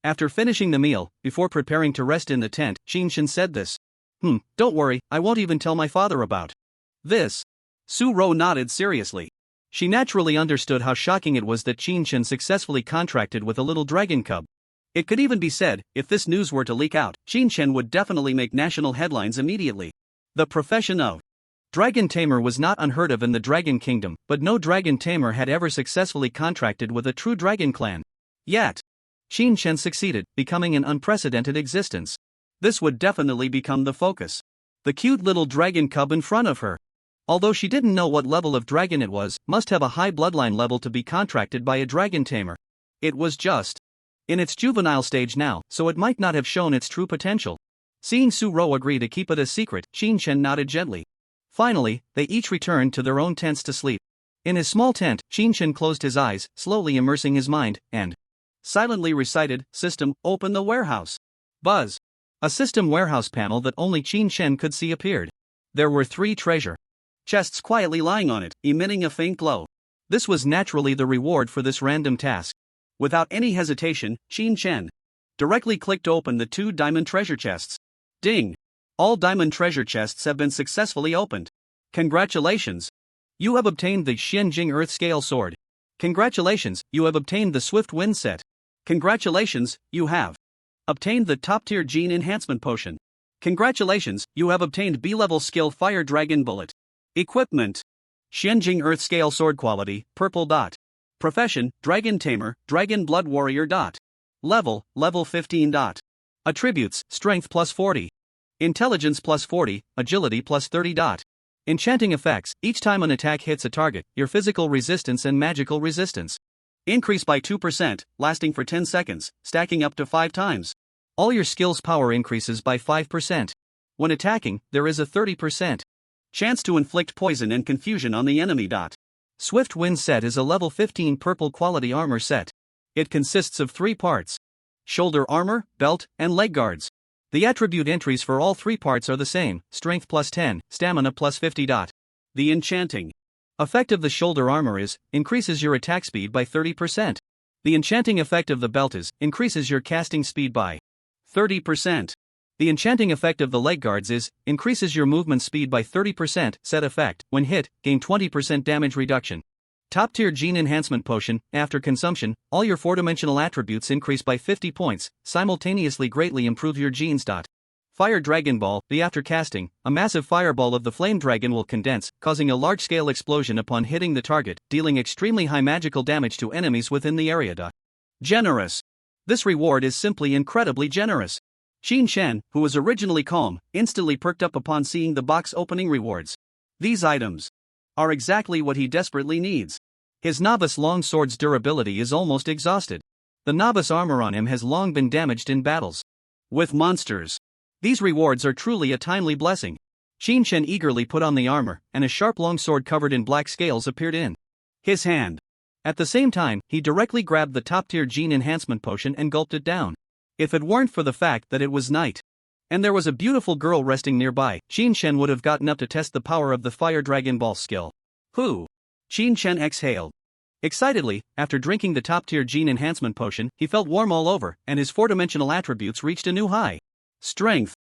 After finishing the meal, before preparing to rest in the tent, Qin Shen said this. Don't worry, I won't even tell my father about this. Su-Ro nodded seriously. She naturally understood how shocking it was that Qin Shen successfully contracted with a little dragon cub. It could even be said, if this news were to leak out, Qin Shen would definitely make national headlines immediately. The profession of dragon tamer was not unheard of in the Dragon Kingdom, but no dragon tamer had ever successfully contracted with a true dragon clan. Yet, Qin Shen succeeded, becoming an unprecedented existence. This would definitely become the focus. The cute little dragon cub in front of her, although she didn't know what level of dragon it was, must have a high bloodline level to be contracted by a dragon tamer. It was just in its juvenile stage now, so it might not have shown its true potential. Seeing Su-Ro agree to keep it a secret, Qin Shen nodded gently. Finally, they each returned to their own tents to sleep. In his small tent, Qin Shen closed his eyes, slowly immersing his mind, and silently recited, "System, open the warehouse." Buzz. A system warehouse panel that only Qin Shen could see appeared. There were 3 treasure chests quietly lying on it, emitting a faint glow. This was naturally the reward for this random task. Without any hesitation, Qin Shen directly clicked open the 2 diamond treasure chests. Ding! All diamond treasure chests have been successfully opened. Congratulations! You have obtained the Xianjing Earth Scale Sword. Congratulations, you have obtained the Swift Wind set. Congratulations, you have obtained the top-tier Gene Enhancement Potion. Congratulations, you have obtained B-level skill Fire Dragon Bullet. Equipment: Xianjing Earth Scale Sword Quality, Purple Dot. Profession: Dragon Tamer, Dragon Blood Warrior Dot. Level 15 Dot. Attributes: Strength plus 40. Intelligence plus 40, Agility plus 30 Dot. Enchanting effects: each time an attack hits a target, your physical resistance and magical resistance increase by 2%, lasting for 10 seconds, stacking up to 5 times. All your skills' power increases by 5%. When attacking, there is a 30% chance to inflict poison and confusion on the enemy. Swift Wind set is a level 15 purple quality armor set. It consists of 3 parts: shoulder armor, belt, and leg guards. The attribute entries for all 3 parts are the same: strength plus 10, stamina plus 50. The enchanting effect of the shoulder armor is, increases your attack speed by 30%. The enchanting effect of the belt is, increases your casting speed by 30%. The enchanting effect of the leg guards is, increases your movement speed by 30%. Set effect: when hit, gain 20% damage reduction. Top tier Gene Enhancement Potion: after consumption, all your 4-dimensional attributes increase by 50 points, simultaneously greatly improve your genes. Fire Dragon Ball: the after casting, a massive fireball of the flame dragon will condense, causing a large-scale explosion upon hitting the target, dealing extremely high magical damage to enemies within the area. Generous. This reward is simply incredibly generous. Qin Shen, who was originally calm, instantly perked up upon seeing the box opening rewards. These items are exactly what he desperately needs. His novice long sword's durability is almost exhausted. The novice armor on him has long been damaged in battles with monsters. These rewards are truly a timely blessing. Qin Shen eagerly put on the armor, and a sharp longsword covered in black scales appeared in his hand. At the same time, he directly grabbed the top-tier Gene Enhancement Potion and gulped it down. If it weren't for the fact that it was night, and there was a beautiful girl resting nearby, Qin Shen would have gotten up to test the power of the Fire Dragon Ball skill. Who? Qin Shen exhaled excitedly. After drinking the top-tier Gene Enhancement Potion, he felt warm all over, and his 4-dimensional attributes reached a new high. Strength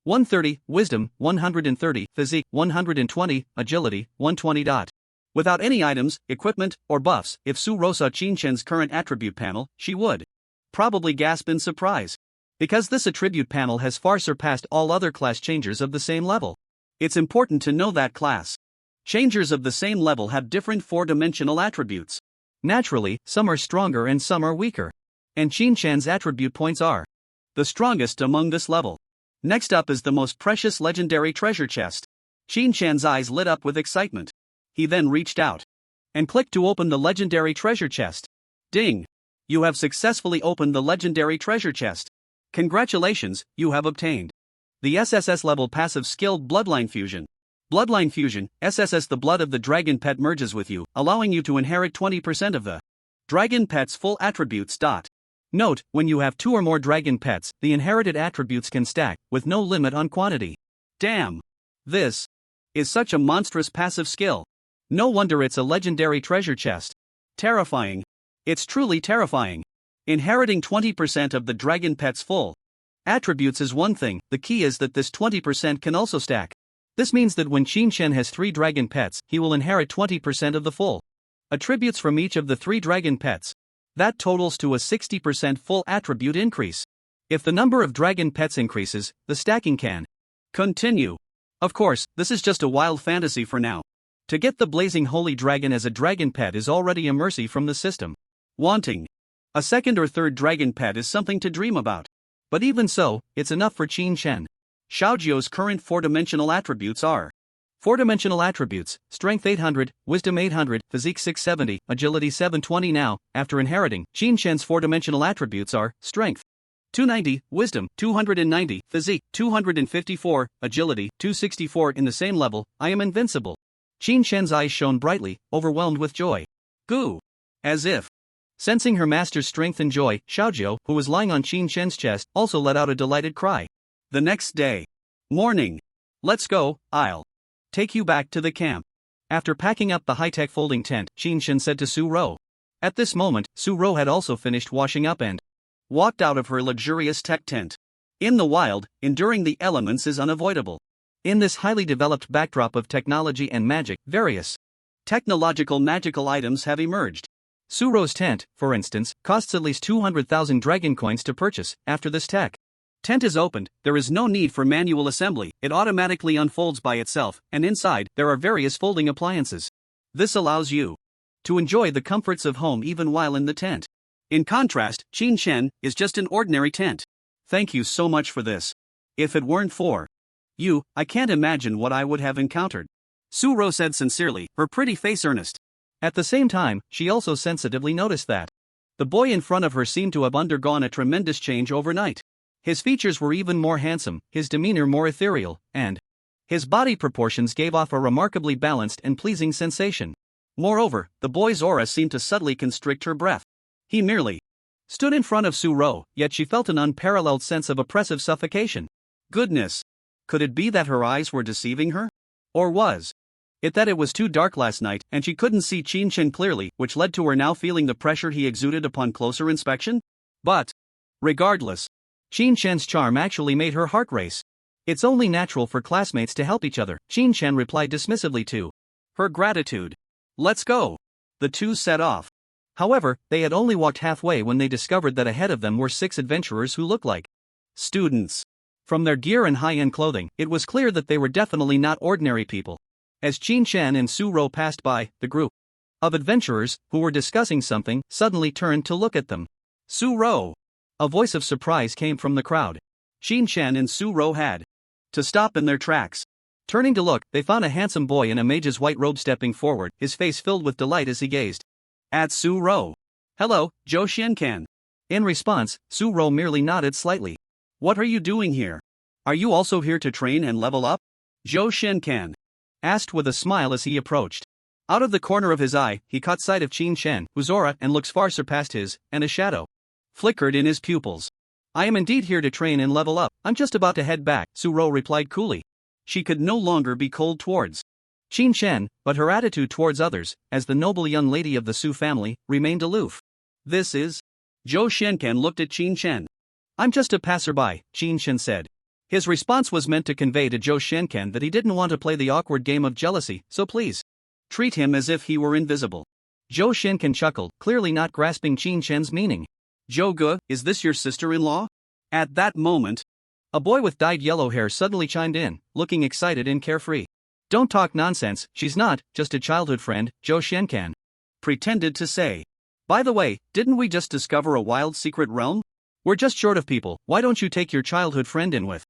130, Wisdom 130, Physique 120, Agility 120. Without any items, equipment, or buffs, if Su-Ro saw Qin Shen's current attribute panel, she would probably gasp in surprise. Because this attribute panel has far surpassed all other class changers of the same level. It's important to know that class changers of the same level have different 4-dimensional attributes. Naturally, some are stronger and some are weaker. And Qin Shen's attribute points are the strongest among this level. Next up is the most precious legendary treasure chest. Qin Shen's eyes lit up with excitement. He then reached out and clicked to open the legendary treasure chest. Ding! You have successfully opened the legendary treasure chest. Congratulations, you have obtained the SSS level passive skill Bloodline Fusion. Bloodline Fusion, SSS. The blood of the dragon pet merges with you, allowing you to inherit 20% of the dragon pet's full attributes. Note, when you have 2 or more dragon pets, the inherited attributes can stack, with no limit on quantity. Damn! This is such a monstrous passive skill. No wonder it's a legendary treasure chest. Terrifying. It's truly terrifying. Inheriting 20% of the dragon pet's full attributes is one thing, the key is that this 20% can also stack. This means that when Qin Shen has 3 dragon pets, he will inherit 20% of the full attributes from each of the 3 dragon pets. That totals to a 60% full attribute increase. If the number of dragon pets increases, the stacking can continue. Of course, this is just a wild fantasy for now. To get the blazing holy dragon as a dragon pet is already a mercy from the system. Wanting a second or third dragon pet is something to dream about. But even so, it's enough for Qin Shen. Xiaojiu's current 4-dimensional attributes are 4-dimensional attributes: Strength 800, Wisdom 800, Physique 670, Agility 720. Now, after inheriting, Qin Shen's 4-dimensional attributes are Strength 290, Wisdom 290, Physique 254, Agility 264. In the same level, I am invincible. Qin Shen's eyes shone brightly, overwhelmed with joy. Goo! As if sensing her master's strength and joy, Xiaojiu, who was lying on Qin Shen's chest, also let out a delighted cry. The next day. Morning. Let's go, I'll take you back to the camp. After packing up the high-tech folding tent, Qin Shen said to Su-Ro. At this moment, Su-Ro had also finished washing up and walked out of her luxurious tech tent. In the wild, enduring the elements is unavoidable. In this highly developed backdrop of technology and magic, various technological magical items have emerged. Suro's tent, for instance, costs at least 200,000 dragon coins to purchase. After this tech Tent is opened, there is no need for manual assembly, it automatically unfolds by itself, and inside, there are various folding appliances. This allows you to enjoy the comforts of home even while in the tent. In contrast, Qin Shen is just an ordinary tent. Thank you so much for this. If it weren't for you, I can't imagine what I would have encountered. Suro said sincerely, her pretty face earnest. At the same time, she also sensitively noticed that the boy in front of her seemed to have undergone a tremendous change overnight. His features were even more handsome, his demeanor more ethereal, and his body proportions gave off a remarkably balanced and pleasing sensation. Moreover, the boy's aura seemed to subtly constrict her breath. He merely stood in front of Suro, yet she felt an unparalleled sense of oppressive suffocation. Goodness! Could it be that her eyes were deceiving her? Or was it that it was too dark last night and she couldn't see Qin Shen clearly, which led to her now feeling the pressure he exuded upon closer inspection? But regardless, Qin Shen's charm actually made her heart race. It's only natural for classmates to help each other, Qin Shen replied dismissively to her gratitude. Let's go. The two set off. However, they had only walked halfway when they discovered that ahead of them were 6 adventurers who looked like students. From their gear and high-end clothing, it was clear that they were definitely not ordinary people. As Qin Shen and Suro passed by, the group of adventurers, who were discussing something, suddenly turned to look at them. Suro! A voice of surprise came from the crowd. Qin Shen and Suro had to stop in their tracks. Turning to look, they found a handsome boy in a mage's white robe stepping forward, his face filled with delight as he gazed at Suro. Hello, Zhou Shenkan. In response, Suro merely nodded slightly. What are you doing here? Are you also here to train and level up? Zhou Shenkan asked with a smile as he approached. Out of the corner of his eye, he caught sight of Qin Shen, whose aura and looks far surpassed his, and a shadow flickered in his pupils. I am indeed here to train and level up. I'm just about to head back, Suro replied coolly. She could no longer be cold towards Qin Shen, but her attitude towards others, as the noble young lady of the Su family, remained aloof. This is? Zhou Shenkan looked at Qin Shen. I'm just a passerby, Qin Shen said. His response was meant to convey to Zhou Shenkan that he didn't want to play the awkward game of jealousy, so please treat him as if he were invisible. Zhou Shenkan chuckled, clearly not grasping Qin Shen's meaning. Zhou Ge, is this your sister-in-law? At that moment, a boy with dyed yellow hair suddenly chimed in, looking excited and carefree. Don't talk nonsense, she's not, just a childhood friend, Zhou Shenkan pretended to say. By the way, didn't we just discover a wild secret realm? We're just short of people, why don't you take your childhood friend in with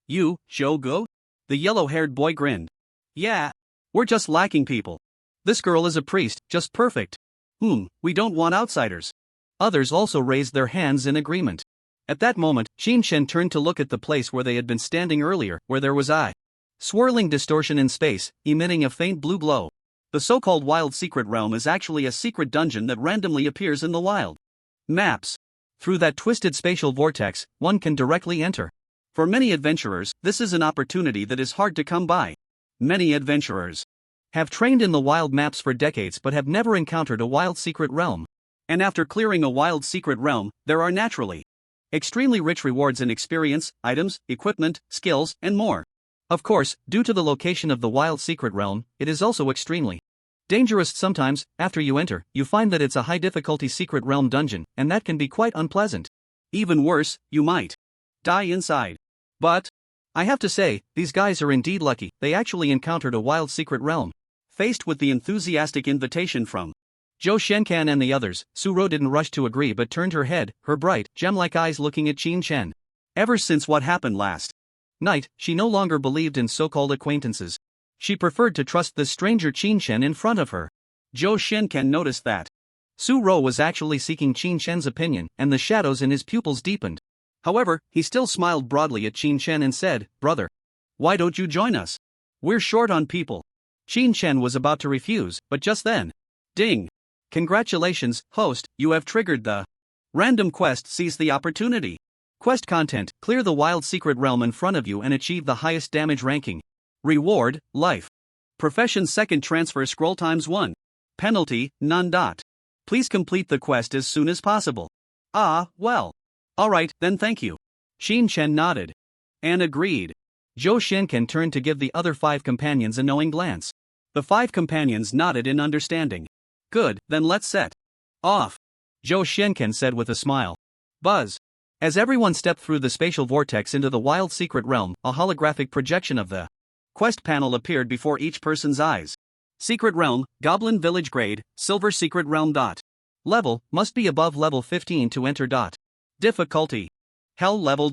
you, Zhou Ge? The yellow-haired boy grinned. Yeah, we're just lacking people. This girl is a priest, just perfect. We don't want outsiders. Others also raised their hands in agreement. At that moment, Qin Shen turned to look at the place where they had been standing earlier, where there was a swirling distortion in space, emitting a faint blue glow. The so-called wild secret realm is actually a secret dungeon that randomly appears in the wild maps. Through that twisted spatial vortex, one can directly enter. For many adventurers, this is an opportunity that is hard to come by. Many adventurers have trained in the wild maps for decades but have never encountered a wild secret realm. And after clearing a wild secret realm, there are naturally extremely rich rewards in experience, items, equipment, skills, and more. Of course, due to the location of the wild secret realm, it is also extremely dangerous sometimes. After you enter, you find that it's a high-difficulty secret realm dungeon, and that can be quite unpleasant. Even worse, you might die inside. But I have to say, these guys are indeed lucky, they actually encountered a wild secret realm. Faced with the enthusiastic invitation from Zhou Shenkan and the others, Suro didn't rush to agree but turned her head, her bright, gem-like eyes looking at Qin Shen. Ever since what happened last night, she no longer believed in so-called acquaintances. She preferred to trust this stranger Qin Shen in front of her. Zhou Shenkan noticed that Suro was actually seeking Qin Shen's opinion, and the shadows in his pupils deepened. However, he still smiled broadly at Qin Shen and said, Brother, why don't you join us? We're short on people. Qin Shen was about to refuse, but just then, ding! Congratulations, host, you have triggered the random quest. Seize the opportunity. Quest content, clear the wild secret realm in front of you and achieve the highest damage ranking. Reward, life. Profession second transfer scroll times 1. Penalty, none. Please complete the quest as soon as possible. Ah, well. Alright, then thank you. Qin Shen nodded and agreed. Zhou Shenkan turned to give the other 5 companions a knowing glance. The 5 companions nodded in understanding. Good, then let's set Off, Zhou Shenken said with a smile. Buzz. As everyone stepped through the spatial vortex into the wild secret realm, a holographic projection of the quest panel appeared before each person's eyes. Secret Realm, Goblin Village Grade, Silver Secret Realm. Level, must be above level 15 to enter. Difficulty, Hell level.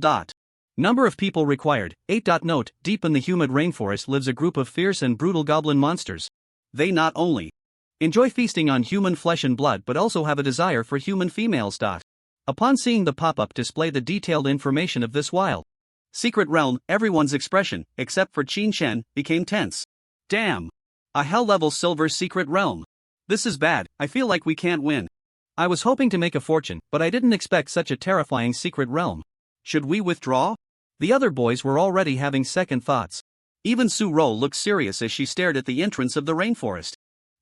Number of people required, 8. Note, deep in the humid rainforest lives a group of fierce and brutal goblin monsters. They not only enjoy feasting on human flesh and blood but also have a desire for human females. Upon seeing the pop-up display the detailed information of this wild secret realm, everyone's expression, except for Qin Shen, became tense. Damn! A hell-level silver secret realm. This is bad, I feel like we can't win. I was hoping to make a fortune, but I didn't expect such a terrifying secret realm. Should we withdraw? The other boys were already having second thoughts. Even Su-Ro looked serious as she stared at the entrance of the rainforest.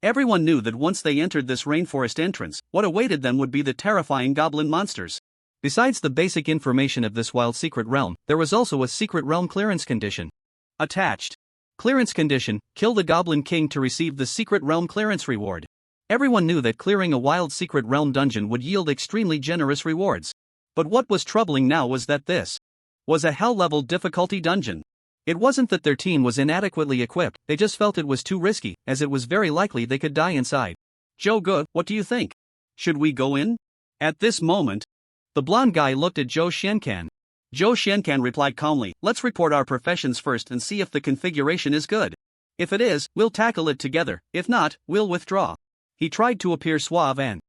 Everyone knew that once they entered this rainforest entrance, what awaited them would be the terrifying goblin monsters. Besides the basic information of this wild secret realm, there was also a secret realm clearance condition. Attached. Clearance condition, kill the Goblin King to receive the secret realm clearance reward. Everyone knew that clearing a wild secret realm dungeon would yield extremely generous rewards. But what was troubling now was that this was a hell-level difficulty dungeon. It wasn't that their team was inadequately equipped, they just felt it was too risky, as it was very likely they could die inside. Zhou Ge, what do you think? Should we go in? At this moment, the blonde guy looked at Zhou Shenkan. Zhou Shenkan replied calmly, let's report our professions first and see if the configuration is good. If it is, we'll tackle it together, if not, we'll withdraw. He tried to appear suave and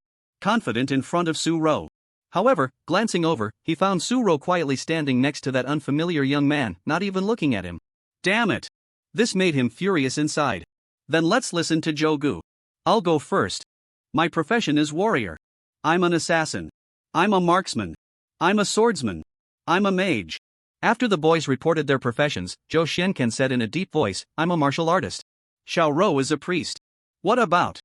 confident in front of Su-Ro. However, glancing over, he found Su-Ro quietly standing next to that unfamiliar young man, not even looking at him. Damn it! This made him furious inside. Then let's listen to Zhou Ge. I'll go first. My profession is warrior. I'm an assassin. I'm a marksman. I'm a swordsman. I'm a mage. After the boys reported their professions, Zhou Shenken said in a deep voice, I'm a martial artist. Xiao-Ro is a priest. What about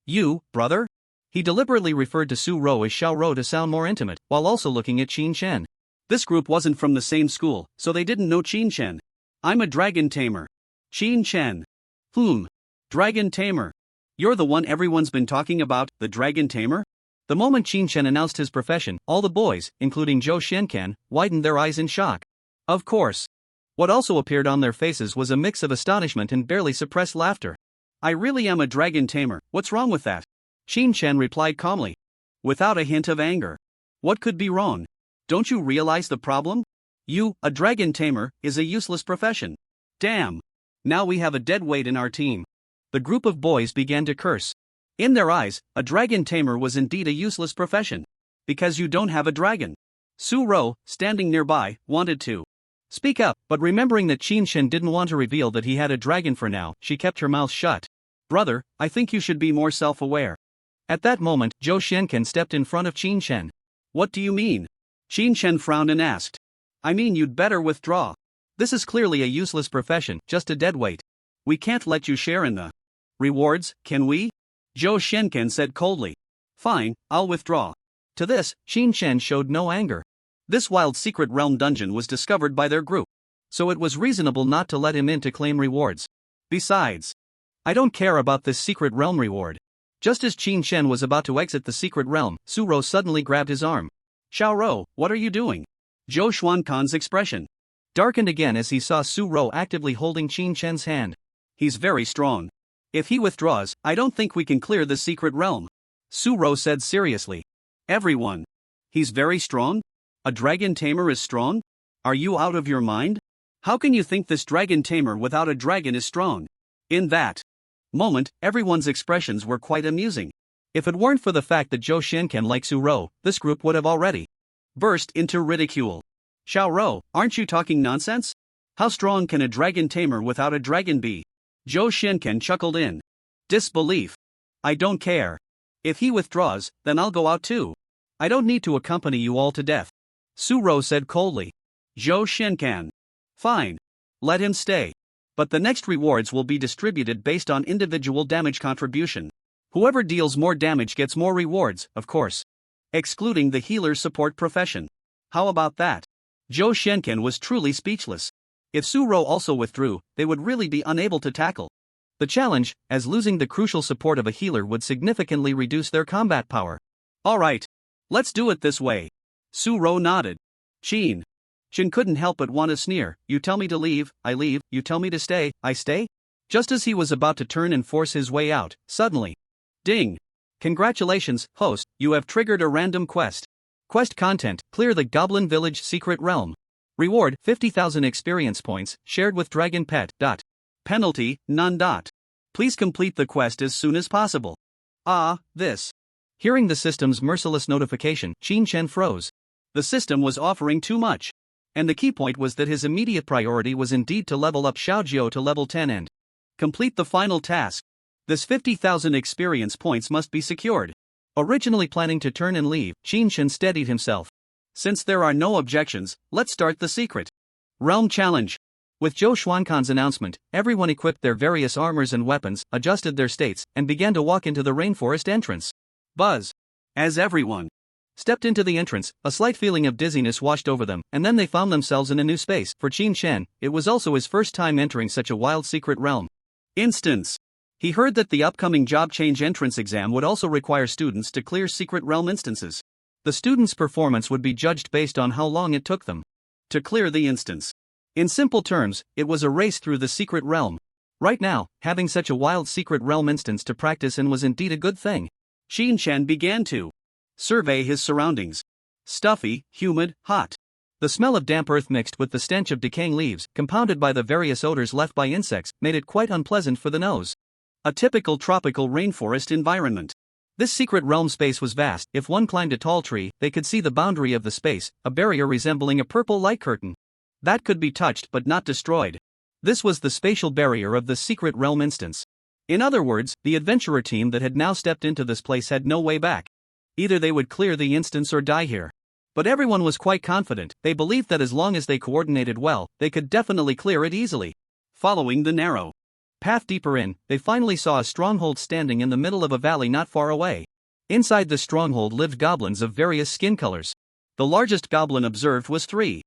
you, brother? He deliberately referred to Su-Ro as Xiao-Ro to sound more intimate, while also looking at Qin Shen. This group wasn't from the same school, so they didn't know Qin Shen. I'm a dragon tamer. Qin Shen. Dragon tamer. You're the one everyone's been talking about, the dragon tamer? The moment Qin Shen announced his profession, all the boys, including Zhou Shenkan, widened their eyes in shock. Of course. What also appeared on their faces was a mix of astonishment and barely suppressed laughter. I really am a dragon tamer, what's wrong with that? Qin Shen replied calmly. Without a hint of anger. What could be wrong? Don't you realize the problem? You, a dragon tamer, is a useless profession. Damn. Now we have a dead weight in our team. The group of boys began to curse. In their eyes, a dragon tamer was indeed a useless profession. Because you don't have a dragon. Su-Ro, standing nearby, wanted to speak up, but remembering that Qin Shen didn't want to reveal that he had a dragon for now, she kept her mouth shut. Brother, I think you should be more self-aware. At that moment, Zhou Shenkan stepped in front of Qin Shen. What do you mean? Qin Shen frowned and asked. I mean you'd better withdraw. This is clearly a useless profession, just a deadweight. We can't let you share in the rewards, can we? Zhou Shenkan said coldly. Fine, I'll withdraw. To this, Qin Shen showed no anger. This wild secret realm dungeon was discovered by their group, so it was reasonable not to let him in to claim rewards. Besides, I don't care about this secret realm reward. Just as Qin Shen was about to exit the secret realm, Su-Ro suddenly grabbed his arm. Xiao-Ro, what are you doing? Zhou Xuankan's expression darkened again as he saw Su-Ro actively holding Qin Shen's hand. He's very strong. If he withdraws, I don't think we can clear the secret realm. Su-Ro said seriously. Everyone. He's very strong? A dragon tamer is strong? Are you out of your mind? How can you think this dragon tamer without a dragon is strong? In that moment, everyone's expressions were quite amusing. If it weren't for the fact that Zhou Shenkan likes Su-Ro, this group would have already burst into ridicule. Xiao-Ro, aren't you talking nonsense? How strong can a dragon tamer without a dragon be? Zhou Shenkan chuckled in disbelief. I don't care. If he withdraws, then I'll go out too. I don't need to accompany you all to death. Su-Ro said coldly. Zhou Shenkan. Fine. Let him stay. But the next rewards will be distributed based on individual damage contribution. Whoever deals more damage gets more rewards, of course. Excluding the healer's support profession. How about that? Zhou Shenkan was truly speechless. If Su-Ro also withdrew, they would really be unable to tackle the challenge, as losing the crucial support of a healer would significantly reduce their combat power. Alright. Let's do it this way. Su-ro nodded. Shin couldn't help but want to sneer. You tell me to leave, I leave. You tell me to stay, I stay? Just as he was about to turn and force his way out, suddenly. Ding! Congratulations, host, you have triggered a random quest. Quest content: clear the Goblin Village Secret Realm. Reward: 50,000 experience points, shared with Dragon Pet. Penalty: none. Please complete the quest as soon as possible. This. Hearing the system's merciless notification, Shin froze. The system was offering too much. And the key point was that his immediate priority was indeed to level up Xiaojiao to level 10 and complete the final task. This 50,000 experience points must be secured. Originally planning to turn and leave, Shin steadied himself. Since there are no objections, let's start the secret realm challenge. With Zhou Xuankan's announcement, everyone equipped their various armors and weapons, adjusted their states, and began to walk into the rainforest entrance. Buzz! As everyone stepped into the entrance, a slight feeling of dizziness washed over them, and then they found themselves in a new space. For Qin Shen, it was also his first time entering such a wild secret realm. Instance. He heard that the upcoming job change entrance exam would also require students to clear secret realm instances. The students' performance would be judged based on how long it took them to clear the instance. In simple terms, it was a race through the secret realm. Right now, having such a wild secret realm instance to practice in was indeed a good thing. Qin Shen began to survey his surroundings. Stuffy, humid, hot. The smell of damp earth mixed with the stench of decaying leaves, compounded by the various odors left by insects, made it quite unpleasant for the nose. A typical tropical rainforest environment. This secret realm space was vast. If one climbed a tall tree, they could see the boundary of the space, a barrier resembling a purple light curtain that could be touched but not destroyed. This was the spatial barrier of the secret realm instance. In other words, the adventurer team that had now stepped into this place had no way back. Either they would clear the instance or die here. But everyone was quite confident. They believed that as long as they coordinated well, they could definitely clear it easily. Following the narrow path deeper in, they finally saw a stronghold standing in the middle of a valley not far away. Inside the stronghold lived goblins of various skin colors. The largest goblin observed was 3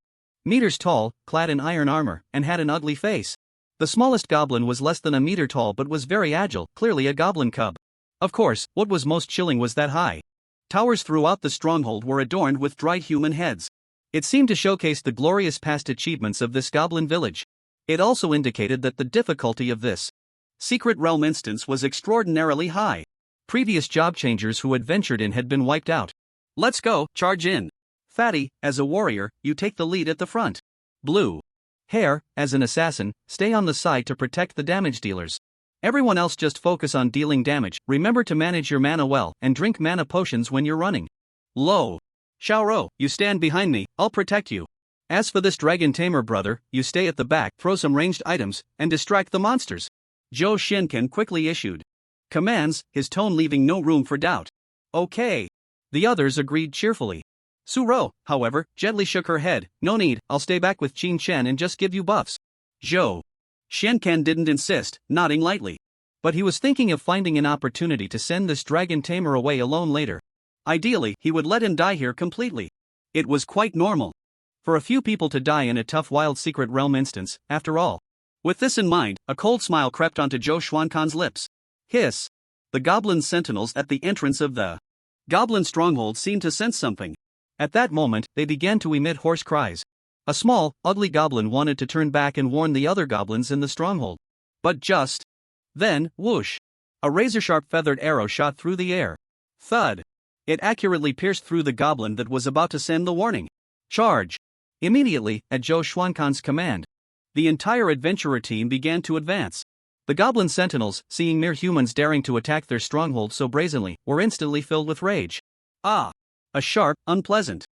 meters tall, clad in iron armor, and had an ugly face. The smallest goblin was less than a meter tall but was very agile, clearly a goblin cub. Of course, what was most chilling was that high towers throughout the stronghold were adorned with dried human heads. It seemed to showcase the glorious past achievements of this goblin village. It also indicated that the difficulty of this secret realm instance was extraordinarily high. Previous job changers who had ventured in had been wiped out. Let's go, charge in. Fatty, as a warrior, you take the lead at the front. Blue Hair, as an assassin, stay on the side to protect the damage dealers. Everyone else just focus on dealing damage. Remember to manage your mana well, and drink mana potions when you're running. Low Xiaoro, you stand behind me, I'll protect you. As for this dragon tamer brother, you stay at the back, throw some ranged items, and distract the monsters. Zhou Shinken quickly issued commands, his tone leaving no room for doubt. Okay. The others agreed cheerfully. Su-ro, however, gently shook her head. No need, I'll stay back with Qin Shen and just give you buffs. Zhou Shenken didn't insist, nodding lightly. But he was thinking of finding an opportunity to send this dragon tamer away alone later. Ideally, he would let him die here completely. It was quite normal for a few people to die in a tough wild secret realm instance, after all. With this in mind, a cold smile crept onto Zhou Xuankan's lips. Hiss! The goblin sentinels at the entrance of the goblin stronghold seemed to sense something. At that moment, they began to emit hoarse cries. A small, ugly goblin wanted to turn back and warn the other goblins in the stronghold. But just then, whoosh! A razor-sharp feathered arrow shot through the air. Thud! It accurately pierced through the goblin that was about to send the warning. Charge! Immediately, at Zhou Xuankan's command, the entire adventurer team began to advance. The goblin sentinels, seeing mere humans daring to attack their stronghold so brazenly, were instantly filled with rage. Ah! A sharp, unpleasant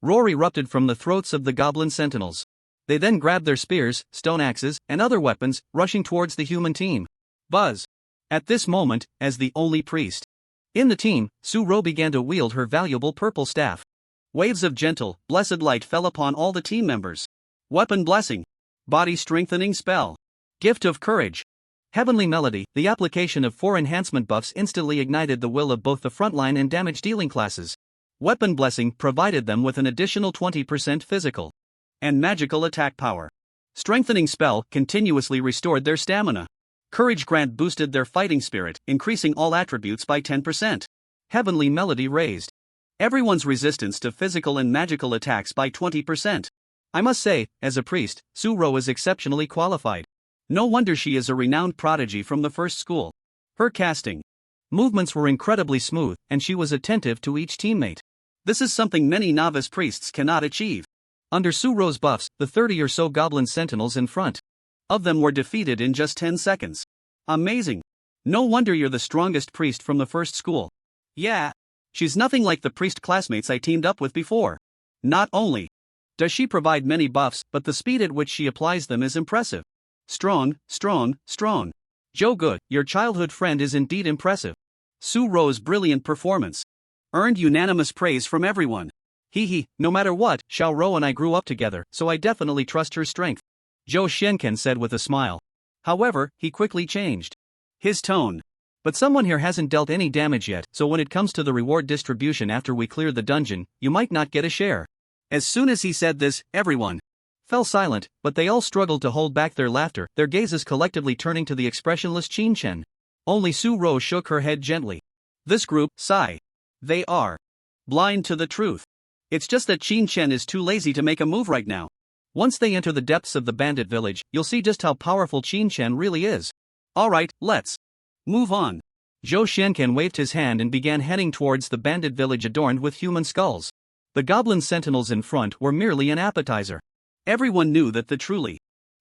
roar erupted from the throats of the goblin sentinels. They then grabbed their spears, stone axes, and other weapons, rushing towards the human team. Buzz! At this moment, as the only priest in the team, Su-ro began to wield her valuable purple staff. Waves of gentle, blessed light fell upon all the team members. Weapon blessing. Body strengthening spell. Gift of courage. Heavenly melody. The application of 4 enhancement buffs instantly ignited the will of both the frontline and damage dealing classes. Weapon blessing provided them with an additional 20% physical and magical attack power. Strengthening spell continuously restored their stamina. Courage grant boosted their fighting spirit, increasing all attributes by 10%. Heavenly melody raised everyone's resistance to physical and magical attacks by 20%. I must say, as a priest, Su-ro is exceptionally qualified. No wonder she is a renowned prodigy from the first school. Her casting movements were incredibly smooth, and she was attentive to each teammate. This is something many novice priests cannot achieve. Under Su-ro's buffs, the 30 or so goblin sentinels in front of them were defeated in just 10 seconds. Amazing. No wonder you're the strongest priest from the first school. Yeah. She's nothing like the priest classmates I teamed up with before. Not only does she provide many buffs, but the speed at which she applies them is impressive. Strong, strong, strong. Joe-gu, your childhood friend is indeed impressive. Su-ro's brilliant performance earned unanimous praise from everyone. No matter what, Xiao-ro and I grew up together, so I definitely trust her strength, Zhou Shenken said with a smile. However, he quickly changed his tone. But someone here hasn't dealt any damage yet, so when it comes to the reward distribution after we clear the dungeon, you might not get a share. As soon as he said this, everyone fell silent, but they all struggled to hold back their laughter, their gazes collectively turning to the expressionless Qin Chen. Only Su-ro shook her head gently. This group, sigh. They are blind to the truth. It's just that Qin Chen is too lazy to make a move right now. Once they enter the depths of the bandit village, you'll see just how powerful Qin Chen really is. Alright, let's move on. Zhou Shenken waved his hand and began heading towards the bandit village adorned with human skulls. The goblin sentinels in front were merely an appetizer. Everyone knew that the truly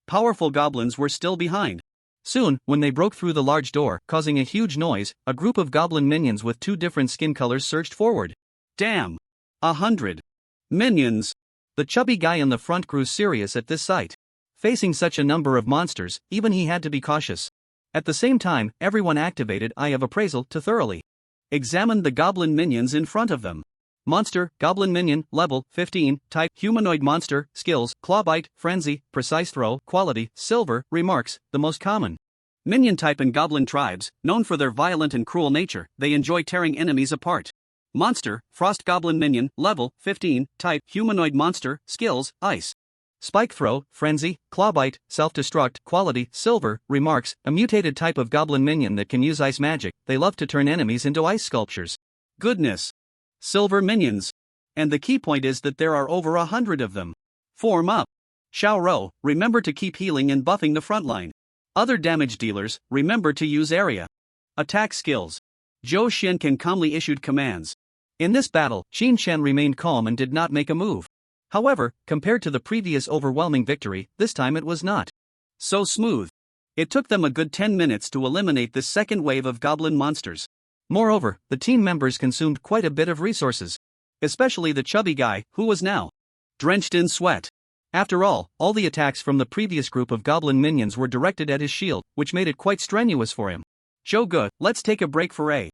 powerful goblins were still behind. Soon, when they broke through the large door, causing a huge noise, a group of goblin minions with 2 different skin colors surged forward. Damn! 100 minions! The chubby guy in the front grew serious at this sight. Facing such a number of monsters, even he had to be cautious. At the same time, everyone activated Eye of Appraisal to thoroughly examine the goblin minions in front of them. Monster, Goblin Minion, Level, 15, Type, Humanoid Monster, Skills, Clawbite, Frenzy, Precise Throw, Quality, Silver, Remarks, the most common Minion type in Goblin tribes, known for their violent and cruel nature, they enjoy tearing enemies apart. Monster, Frost Goblin Minion, Level, 15, Type, Humanoid Monster, Skills, Ice. Spike Throw, Frenzy, Clawbite, Self-Destruct, Quality, Silver, Remarks, a mutated type of Goblin Minion that can use ice magic, they love to turn enemies into ice sculptures. Goodness! Silver minions. And the key point is that there are over 100 of them. Form up. Xiao-ro, remember to keep healing and buffing the front line. Other damage dealers, remember to use area attack skills. Zhou Shenken calmly issued commands. In this battle, Qin Chen remained calm and did not make a move. However, compared to the previous overwhelming victory, this time it was not so smooth. It took them a good 10 minutes to eliminate this second wave of goblin monsters. Moreover, the team members consumed quite a bit of resources. Especially the chubby guy, who was now drenched in sweat. After all the attacks from the previous group of goblin minions were directed at his shield, which made it quite strenuous for him. Joe-gu, let's take a break for a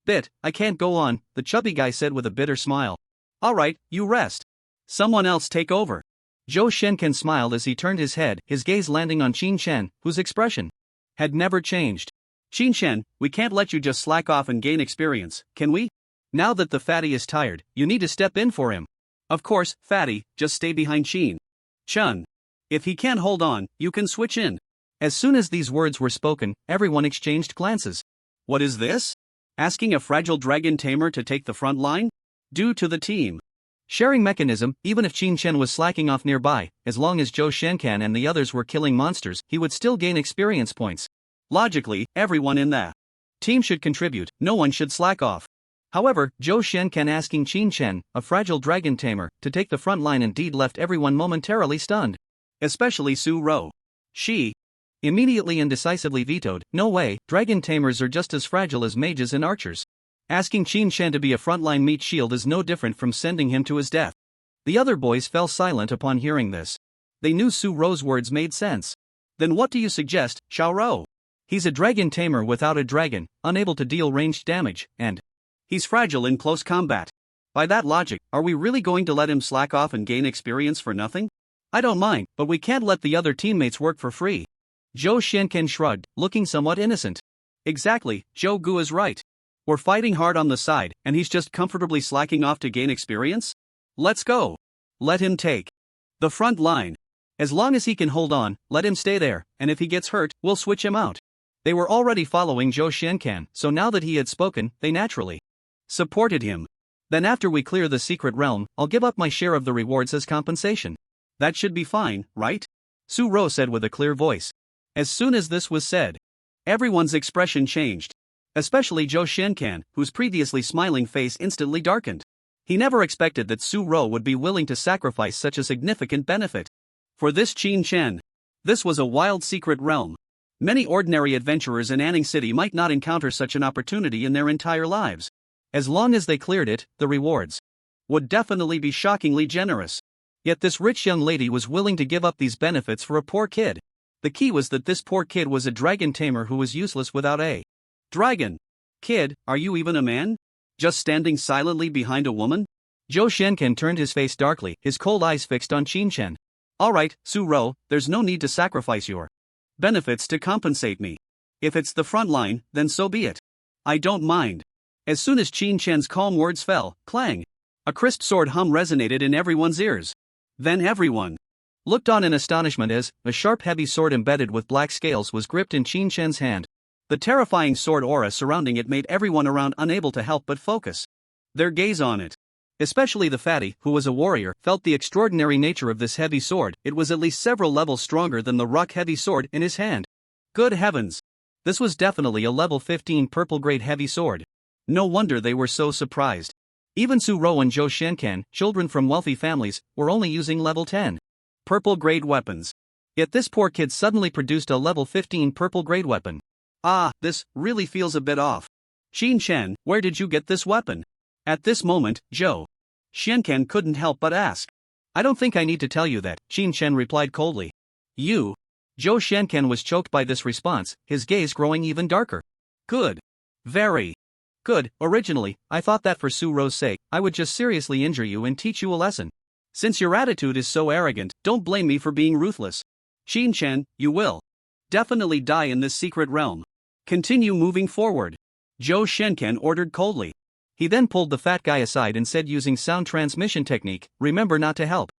bit. I can't go on, the chubby guy said with a bitter smile. Alright, you rest. Someone else take over. Zhou Shenken smiled as he turned his head, his gaze landing on Qin Chen, whose expression had never changed. Qin Chen, we can't let you just slack off and gain experience, can we? Now that the fatty is tired, you need to step in for him. Of course, fatty, just stay behind Qin Chen. If he can't hold on, you can switch in. As soon as these words were spoken, everyone exchanged glances. What is this? Asking a fragile dragon tamer to take the front line? Due to the team sharing mechanism, even if Qin Chen was slacking off nearby, as long as Zhou Shenkan and the others were killing monsters, he would still gain experience points. Logically, everyone in that team should contribute, no one should slack off. However, Zhou Shenken asking Qin Chen, a fragile dragon tamer, to take the front line indeed left everyone momentarily stunned. Especially Su-ro. She immediately and decisively vetoed, no way, dragon tamers are just as fragile as mages and archers. Asking Qin Chen to be a frontline meat shield is no different from sending him to his death. The other boys fell silent upon hearing this. They knew Su-ro's words made sense. Then what do you suggest, Xiao-ro? He's a dragon tamer without a dragon, unable to deal ranged damage, and he's fragile in close combat. By that logic, are we really going to let him slack off and gain experience for nothing? I don't mind, but we can't let the other teammates work for free. Zhou Shenken shrugged, looking somewhat innocent. Exactly, Joe-gu is right. We're fighting hard on the side, and he's just comfortably slacking off to gain experience? Let's go. Let him take the front line. As long as he can hold on, let him stay there, and if he gets hurt, we'll switch him out. They were already following Zhou Shenkan, so now that he had spoken, they naturally supported him. Then after we clear the secret realm, I'll give up my share of the rewards as compensation. That should be fine, right? Su-ro said with a clear voice. As soon as this was said, everyone's expression changed. Especially Zhou Shenkan, whose previously smiling face instantly darkened. He never expected that Su-ro would be willing to sacrifice such a significant benefit. For this Qin Chen, this was a wild secret realm. Many ordinary adventurers in Anning City might not encounter such an opportunity in their entire lives. As long as they cleared it, the rewards would definitely be shockingly generous. Yet this rich young lady was willing to give up these benefits for a poor kid. The key was that this poor kid was a dragon tamer who was useless without a dragon. Kid, are you even a man? Just standing silently behind a woman? Zhou Shenkan turned his face darkly, his cold eyes fixed on Qin Chen. Alright, Su-ro, there's no need to sacrifice your benefits to compensate me. If it's the front line, then so be it. I don't mind. As soon as Qin Chen's calm words fell, clang! A crisp sword hum resonated in everyone's ears. Then everyone looked on in astonishment as a sharp heavy sword embedded with black scales was gripped in Qin Chen's hand. The terrifying sword aura surrounding it made everyone around unable to help but focus their gaze on it. Especially the fatty, who was a warrior, felt the extraordinary nature of this heavy sword. It was at least several levels stronger than the rock-heavy sword in his hand. Good heavens! This was definitely a level 15 purple-grade heavy sword. No wonder they were so surprised. Even Su-ro and Zhou Shenkan, children from wealthy families, were only using level 10 purple-grade weapons. Yet this poor kid suddenly produced a level 15 purple-grade weapon. Ah, this really feels a bit off. Qin Chen, where did you get this weapon? At this moment, Zhou Shenkan couldn't help but ask. I don't think I need to tell you that, Qin Chen replied coldly. You? Zhou Shenkan was choked by this response, his gaze growing even darker. Good. Very good. Originally, I thought that for Su-ro's sake, I would just seriously injure you and teach you a lesson. Since your attitude is so arrogant, don't blame me for being ruthless. Qin Chen, you will definitely die in this secret realm. Continue moving forward. Zhou Shenkan ordered coldly. He then pulled the fat guy aside and said using sound transmission technique, remember not to help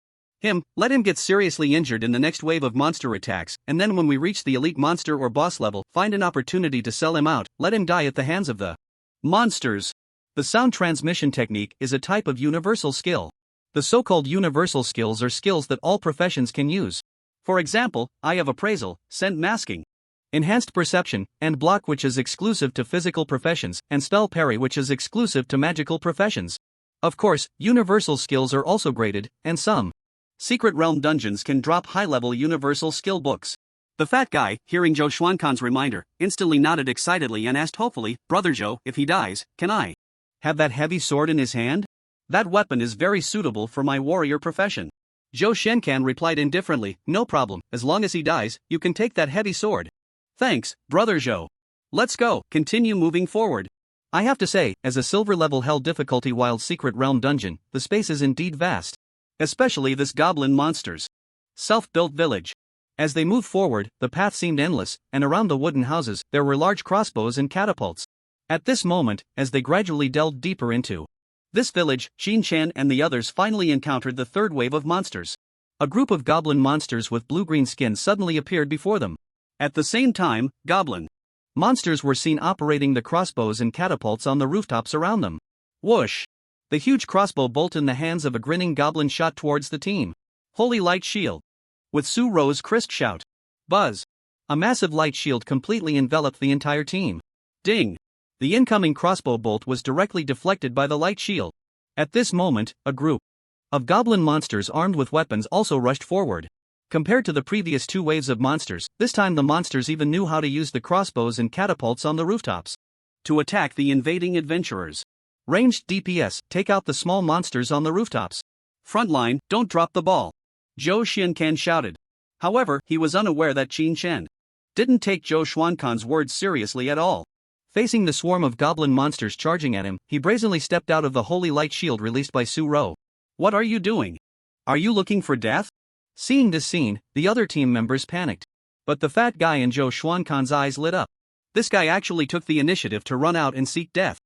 him, let him get seriously injured in the next wave of monster attacks, and then when we reach the elite monster or boss level, find an opportunity to sell him out, let him die at the hands of the monsters. The sound transmission technique is a type of universal skill. The so-called universal skills are skills that all professions can use. For example, eye of appraisal, scent masking, enhanced perception, and block, which is exclusive to physical professions, and spell parry, which is exclusive to magical professions. Of course, universal skills are also graded, and some secret realm dungeons can drop high-level universal skill books. The fat guy, hearing Zhou Xuankan's reminder, instantly nodded excitedly and asked hopefully, Brother Zhou, if he dies, can I have that heavy sword in his hand? That weapon is very suitable for my warrior profession. Zhou Shenkan replied indifferently, no problem, as long as he dies, you can take that heavy sword. Thanks, Brother Zhou. Let's go, continue moving forward. I have to say, as a silver level hell difficulty wild secret realm dungeon, the space is indeed vast. Especially this goblin monster's self-built village. As they moved forward, the path seemed endless, and around the wooden houses, there were large crossbows and catapults. At this moment, as they gradually delved deeper into this village, Qin Chen and the others finally encountered the third wave of monsters. A group of goblin monsters with blue-green skin suddenly appeared before them. At the same time, goblin monsters were seen operating the crossbows and catapults on the rooftops around them. Whoosh! The huge crossbow bolt in the hands of a grinning goblin shot towards the team. Holy light shield! With Su-ro's crisp shout. Buzz! A massive light shield completely enveloped the entire team. Ding! The incoming crossbow bolt was directly deflected by the light shield. At this moment, a group of goblin monsters armed with weapons also rushed forward. Compared to the previous two waves of monsters, this time the monsters even knew how to use the crossbows and catapults on the rooftops to attack the invading adventurers. Ranged DPS, take out the small monsters on the rooftops. Frontline, don't drop the ball. Zhou Shenkan shouted. However, he was unaware that Qin Chen didn't take Zhou Xuankan's words seriously at all. Facing the swarm of goblin monsters charging at him, he brazenly stepped out of the holy light shield released by Su-ro. What are you doing? Are you looking for death? Seeing this scene, the other team members panicked. But the fat guy in Zhou Xuankan's eyes lit up. This guy actually took the initiative to run out and seek death.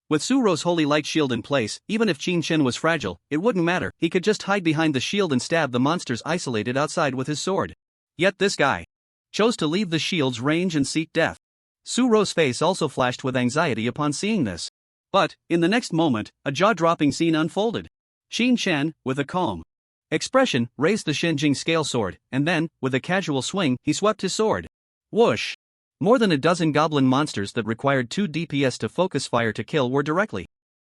With Su-ro's holy light shield in place, even if Qin Chen was fragile, it wouldn't matter, he could just hide behind the shield and stab the monsters isolated outside with his sword. Yet this guy chose to leave the shield's range and seek death. Su-ro's face also flashed with anxiety upon seeing this. But, in the next moment, a jaw-dropping scene unfolded. Qin Shan, with a calm expression, raised the Shenjing scale sword, and then, with a casual swing, he swept his sword. Whoosh! More than a dozen goblin monsters that required 2 DPS to focus fire to kill were directly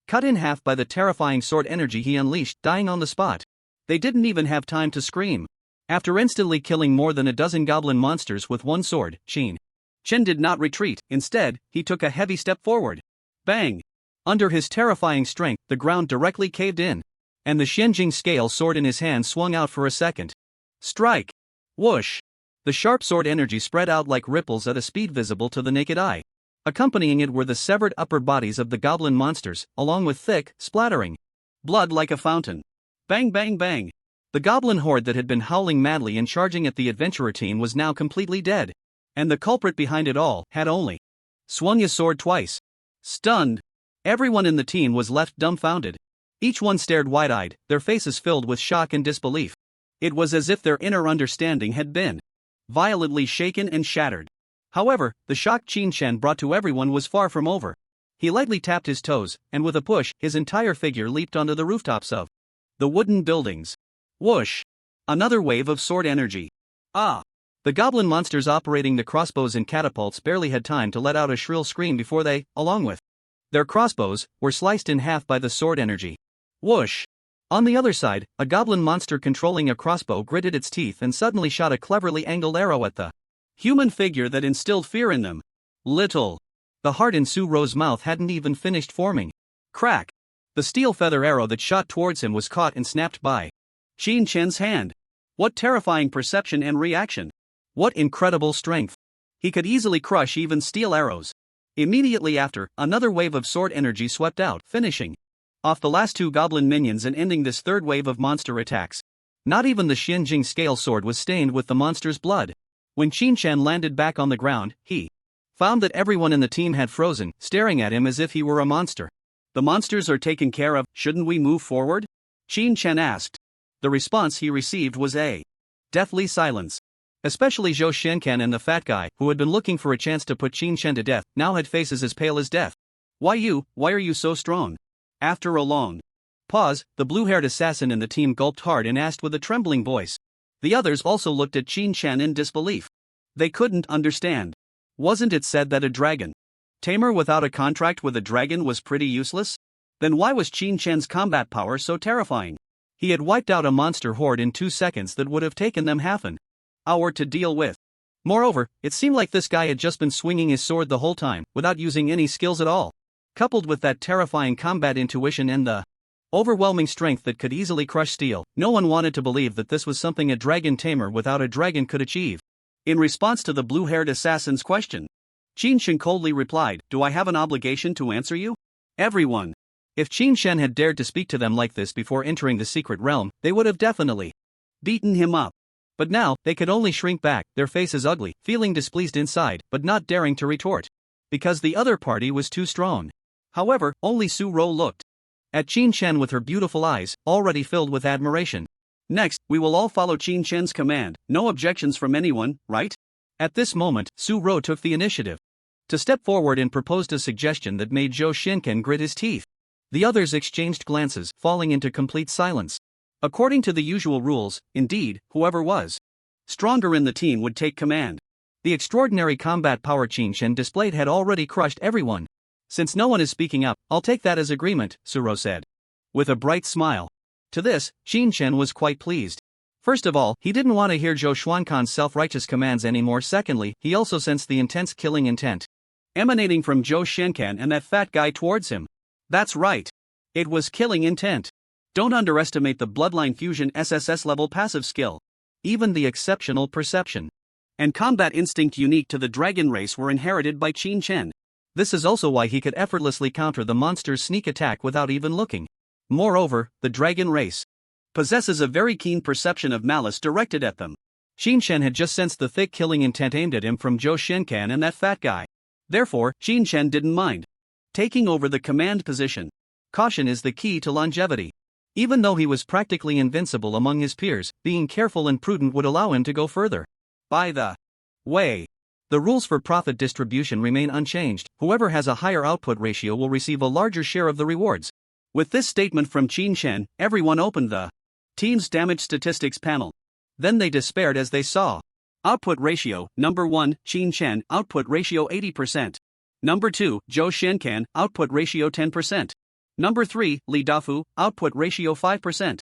cut in half by the terrifying sword energy he unleashed, dying on the spot. They didn't even have time to scream. After instantly killing more than a dozen goblin monsters with one sword, Qin Shan did not retreat. Instead, he took a heavy step forward. Bang! Under his terrifying strength, the ground directly caved in, and the Shenjing scale sword in his hand swung out for a second. Strike! Whoosh! The sharp sword energy spread out like ripples at a speed visible to the naked eye. Accompanying it were the severed upper bodies of the goblin monsters, along with thick, splattering blood like a fountain. Bang bang bang! The goblin horde that had been howling madly and charging at the adventurer team was now completely dead. And the culprit behind it all had only swung his sword twice. Stunned, everyone in the team was left dumbfounded. Each one stared wide-eyed, their faces filled with shock and disbelief. It was as if their inner understanding had been violently shaken and shattered. However, the shock Qin Shan brought to everyone was far from over. He lightly tapped his toes, and with a push, his entire figure leaped onto the rooftops of the wooden buildings. Whoosh! Another wave of sword energy. Ah! The goblin monsters operating the crossbows and catapults barely had time to let out a shrill scream before they, along with their crossbows, were sliced in half by the sword energy. Whoosh! On the other side, a goblin monster controlling a crossbow gritted its teeth and suddenly shot a cleverly angled arrow at the human figure that instilled fear in them. Little! The heart in Su-Ro's mouth hadn't even finished forming. Crack! The steel feather arrow that shot towards him was caught and snapped by Qin Shan's hand. What terrifying perception and reaction! What incredible strength! He could easily crush even steel arrows. Immediately after, another wave of sword energy swept out, finishing off the last 2 goblin minions and ending this third wave of monster attacks. Not even the Shenjing scale sword was stained with the monster's blood. When Qin Shan landed back on the ground, he found that everyone in the team had frozen, staring at him as if he were a monster. The monsters are taken care of, shouldn't we move forward? Qin Shan asked. The response he received was a deathly silence. Especially Zhou Shenkan and the fat guy, who had been looking for a chance to put Qin Shan to death, now had faces as pale as death. Why are you so strong? After a long pause, the blue-haired assassin in the team gulped hard and asked with a trembling voice. The others also looked at Qin Shan in disbelief. They couldn't understand. Wasn't it said that a dragon tamer without a contract with a dragon was pretty useless? Then why was Qin Shan's combat power so terrifying? He had wiped out a monster horde in 2 seconds that would have taken them half an hour to deal with. Moreover, it seemed like this guy had just been swinging his sword the whole time, without using any skills at all. Coupled with that terrifying combat intuition and the overwhelming strength that could easily crush steel, no one wanted to believe that this was something a dragon tamer without a dragon could achieve. In response to the blue-haired assassin's question, Qin Shan coldly replied, "Do I have an obligation to answer you?" Everyone. If Qin Shan had dared to speak to them like this before entering the secret realm, they would have definitely beaten him up. But now, they could only shrink back, their faces ugly, feeling displeased inside, but not daring to retort. Because the other party was too strong. However, only Su-Ro looked at Qin Shan with her beautiful eyes, already filled with admiration. Next, we will all follow Qin Shan's command, no objections from anyone, right? At this moment, Su-Ro took the initiative to step forward and proposed a suggestion that made Zhou Shenken grit his teeth. The others exchanged glances, falling into complete silence. According to the usual rules, indeed, whoever was stronger in the team would take command. The extraordinary combat power Qin Shan displayed had already crushed everyone. Since no one is speaking up, I'll take that as agreement, Su-Ro said, with a bright smile. To this, Qin Shan was quite pleased. First of all, he didn't want to hear Zhou Xuankan's self-righteous commands anymore. Secondly, he also sensed the intense killing intent emanating from Zhou Shenkan and that fat guy towards him. That's right. It was killing intent. Don't underestimate the Bloodline Fusion SSS level passive skill. Even the exceptional perception and combat instinct unique to the dragon race were inherited by Qin Shan. This is also why he could effortlessly counter the monster's sneak attack without even looking. Moreover, the dragon race possesses a very keen perception of malice directed at them. Qin Shan had just sensed the thick killing intent aimed at him from Zhou Shenkan and that fat guy. Therefore, Qin Shan didn't mind taking over the command position. Caution is the key to longevity. Even though he was practically invincible among his peers, being careful and prudent would allow him to go further. By the way, The rules for profit distribution remain unchanged. Whoever has a higher output ratio will receive a larger share of the rewards. With this statement from Qin Shen, everyone opened the team's damage statistics panel. Then they despaired as they saw. Output ratio, number 1, Qin Shen, output ratio 80%. Number 2, Zhou Shenkan, output ratio 10%. Number 3, Li Dafu, output ratio 5%.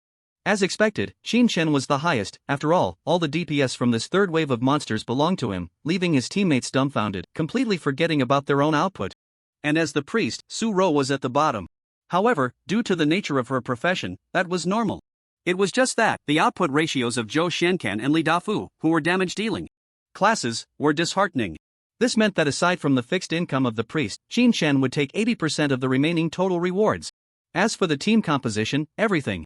As expected, Qin Shen was the highest. After all the DPS from this third wave of monsters belonged to him, leaving his teammates dumbfounded, completely forgetting about their own output. And as the priest, Su Ro was at the bottom. However, due to the nature of her profession, that was normal. It was just that the output ratios of Zhou Shenkan and Li Dafu, who were damage-dealing classes, were disheartening. This meant that aside from the fixed income of the priest, Qin Shen would take 80% of the remaining total rewards. As for the team composition, everything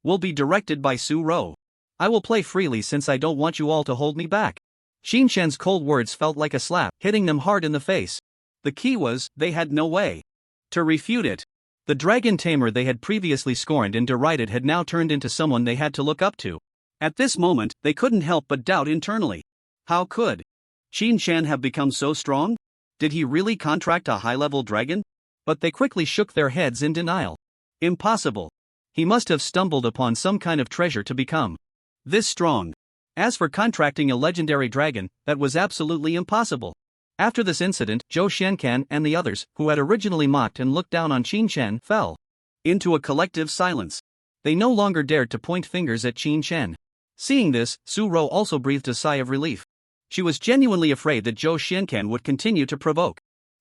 will be directed by Su Ro. I will play freely since I don't want you all to hold me back. Qin Shen's cold words felt like a slap, hitting them hard in the face. The key was, they had no way to refute it. The dragon tamer they had previously scorned and derided had now turned into someone they had to look up to. At this moment, they couldn't help but doubt internally. How could Qin Shen have become so strong? Did he really contract a high-level dragon? But they quickly shook their heads in denial. Impossible. He must have stumbled upon some kind of treasure to become this strong. As for contracting a legendary dragon, that was absolutely impossible. After this incident, Zhou Shenkan and the others, who had originally mocked and looked down on Qin Shen, fell into a collective silence. They no longer dared to point fingers at Qin Shen. Seeing this, Su Ro also breathed a sigh of relief. She was genuinely afraid that Zhou Shenkan would continue to provoke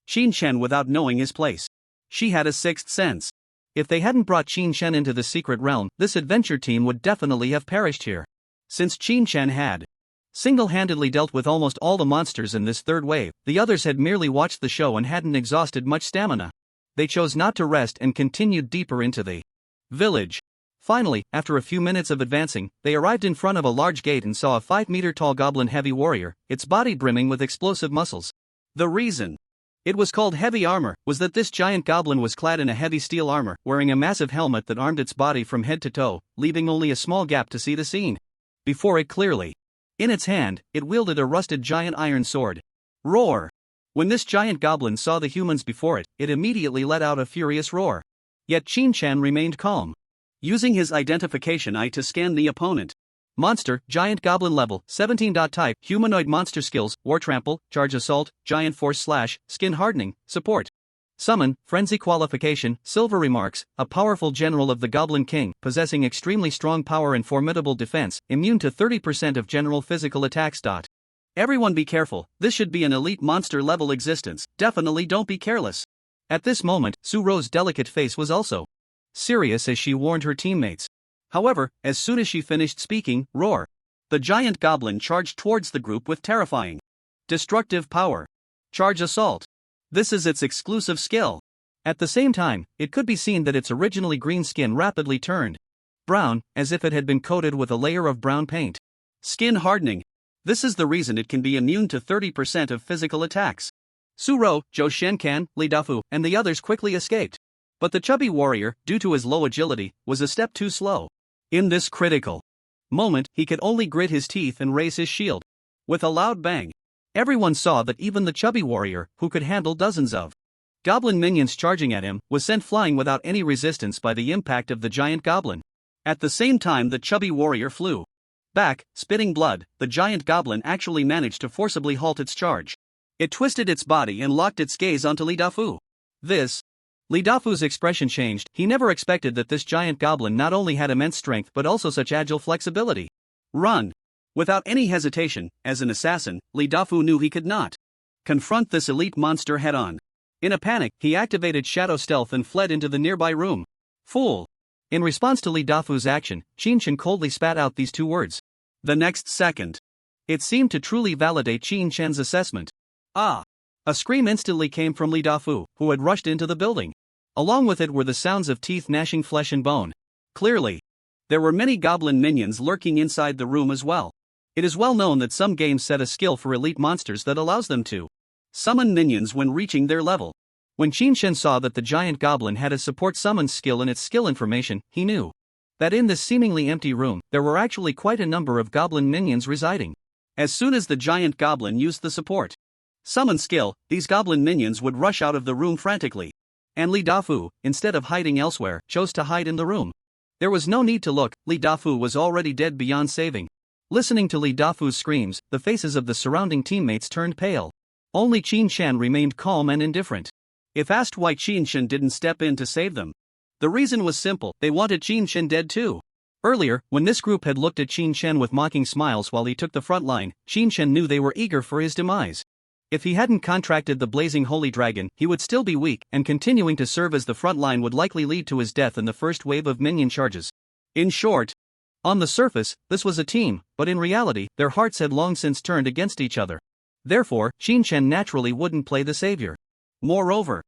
Qin Shen without knowing his place. She had a sixth sense. If they hadn't brought Qin Shen into the secret realm, this adventure team would definitely have perished here. Since Qin Shen had single-handedly dealt with almost all the monsters in this third wave, the others had merely watched the show and hadn't exhausted much stamina. They chose not to rest and continued deeper into the village. Finally, after a few minutes of advancing, they arrived in front of a large gate and saw a 5-meter-tall goblin heavy warrior, its body brimming with explosive muscles. The reason it was called heavy armor was that this giant goblin was clad in a heavy steel armor, wearing a massive helmet that armed its body from head to toe, leaving only a small gap to see the scene before it clearly. In its hand, it wielded a rusted giant iron sword. Roar! When this giant goblin saw the humans before it, it immediately let out a furious roar. Yet Qin Shen remained calm, using his identification eye to scan the opponent. Monster, Giant Goblin level, 17. Type, Humanoid monster skills, War Trample, Charge Assault, Giant Force Slash, Skin Hardening, Support. Summon, Frenzy Qualification, Silver Remarks, a powerful general of the Goblin King, possessing extremely strong power and formidable defense, immune to 30% of general physical attacks. Everyone be careful, this should be an elite monster level existence, definitely don't be careless. At this moment, Su Ro's delicate face was also serious as she warned her teammates. However, as soon as she finished speaking, roar! The giant goblin charged towards the group with terrifying, destructive power. Charge Assault. This is its exclusive skill. At the same time, it could be seen that its originally green skin rapidly turned brown, as if it had been coated with a layer of brown paint. Skin Hardening. This is the reason it can be immune to 30% of physical attacks. Su Ro, Zhou Shenkan, Li Dafu, and the others quickly escaped. But the chubby warrior, due to his low agility, was a step too slow. In this critical moment, he could only grit his teeth and raise his shield. With a loud bang, everyone saw that even the chubby warrior, who could handle dozens of goblin minions charging at him, was sent flying without any resistance by the impact of the giant goblin. At the same time the chubby warrior flew back, spitting blood, the giant goblin actually managed to forcibly halt its charge. It twisted its body and locked its gaze onto Li Dafu. Li Dafu's expression changed. He never expected that this giant goblin not only had immense strength but also such agile flexibility. Run! Without any hesitation, as an assassin, Li Dafu knew he could not confront this elite monster head-on. In a panic, he activated Shadow Stealth and fled into the nearby room. Fool! In response to Li Dafu's action, Qin Shen coldly spat out these 2 words. The next second, it seemed to truly validate Qin Shen's assessment. Ah! A scream instantly came from Li Dafu, who had rushed into the building. Along with it were the sounds of teeth gnashing flesh and bone. Clearly, there were many goblin minions lurking inside the room as well. It is well known that some games set a skill for elite monsters that allows them to summon minions when reaching their level. When Qin Shen saw that the giant goblin had a support summon skill in its skill information, he knew that in this seemingly empty room, there were actually quite a number of goblin minions residing. As soon as the giant goblin used the support Summon skill, these goblin minions would rush out of the room frantically. And Li Dafu, instead of hiding elsewhere, chose to hide in the room. There was no need to look, Li Dafu was already dead beyond saving. Listening to Li Dafu's screams, the faces of the surrounding teammates turned pale. Only Qin Shan remained calm and indifferent. If asked why Qin Shan didn't step in to save them, the reason was simple: they wanted Qin Shan dead too. Earlier, when this group had looked at Qin Shan with mocking smiles while he took the front line, Qin Shan knew they were eager for his demise. If he hadn't contracted the blazing holy dragon, he would still be weak, and continuing to serve as the front line would likely lead to his death in the first wave of minion charges. In short, on the surface, this was a team, but in reality, their hearts had long since turned against each other. Therefore, Qin Shan naturally wouldn't play the savior. Moreover,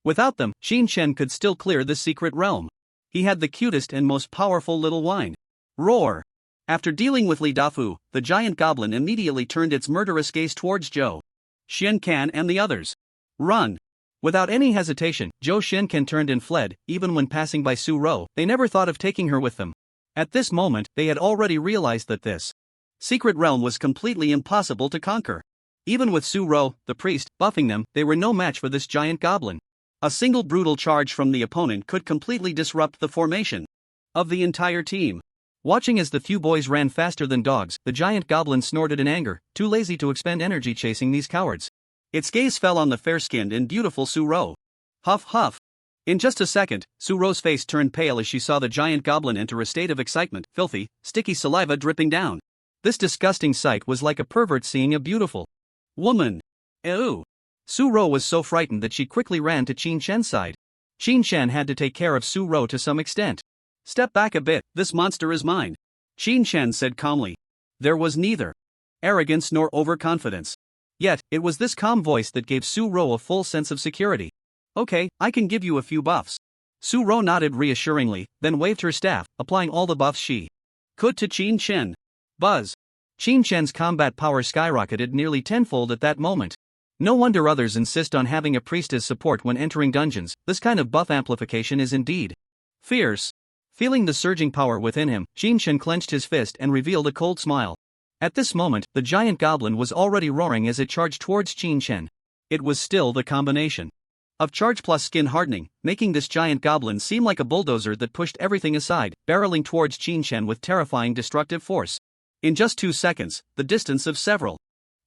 without them, Qin Shan could still clear the secret realm. He had the cutest and most powerful little whine. Roar! After dealing with Li Dafu, the giant goblin immediately turned its murderous gaze towards Zhou Xiancan and the others. Run! Without any hesitation, Zhou Xiancan turned and fled. Even when passing by Su Rou, they never thought of taking her with them. At this moment, they had already realized that this secret realm was completely impossible to conquer. Even with Su Rou, the priest, buffing them, they were no match for this giant goblin. A single brutal charge from the opponent could completely disrupt the formation of the entire team. Watching as the few boys ran faster than dogs, the giant goblin snorted in anger, too lazy to expend energy chasing these cowards. Its gaze fell on the fair-skinned and beautiful Su Rou. Huff huff. In just a second, Su Rou's face turned pale as she saw the giant goblin enter a state of excitement, filthy, sticky saliva dripping down. This disgusting sight was like a pervert seeing a beautiful woman. Ew. Su Rou was so frightened that she quickly ran to Qin Shan's side. Qin Shan had to take care of Su Rou to some extent. Step back a bit, this monster is mine, Qin Shan said calmly. There was neither arrogance nor overconfidence. Yet, it was this calm voice that gave Su Rou a full sense of security. Okay, I can give you a few buffs. Su Rou nodded reassuringly, then waved her staff, applying all the buffs she could to Qin Shan. Buzz. Qin Shan's combat power skyrocketed nearly tenfold at that moment. No wonder others insist on having a priest as support when entering dungeons. This kind of buff amplification is indeed fierce. Feeling the surging power within him, Qin Shan clenched his fist and revealed a cold smile. At this moment, the giant goblin was already roaring as it charged towards Qin Shan. It was still the combination of charge plus skin hardening, making this giant goblin seem like a bulldozer that pushed everything aside, barreling towards Qin Shan with terrifying destructive force. In just 2 seconds, the distance of several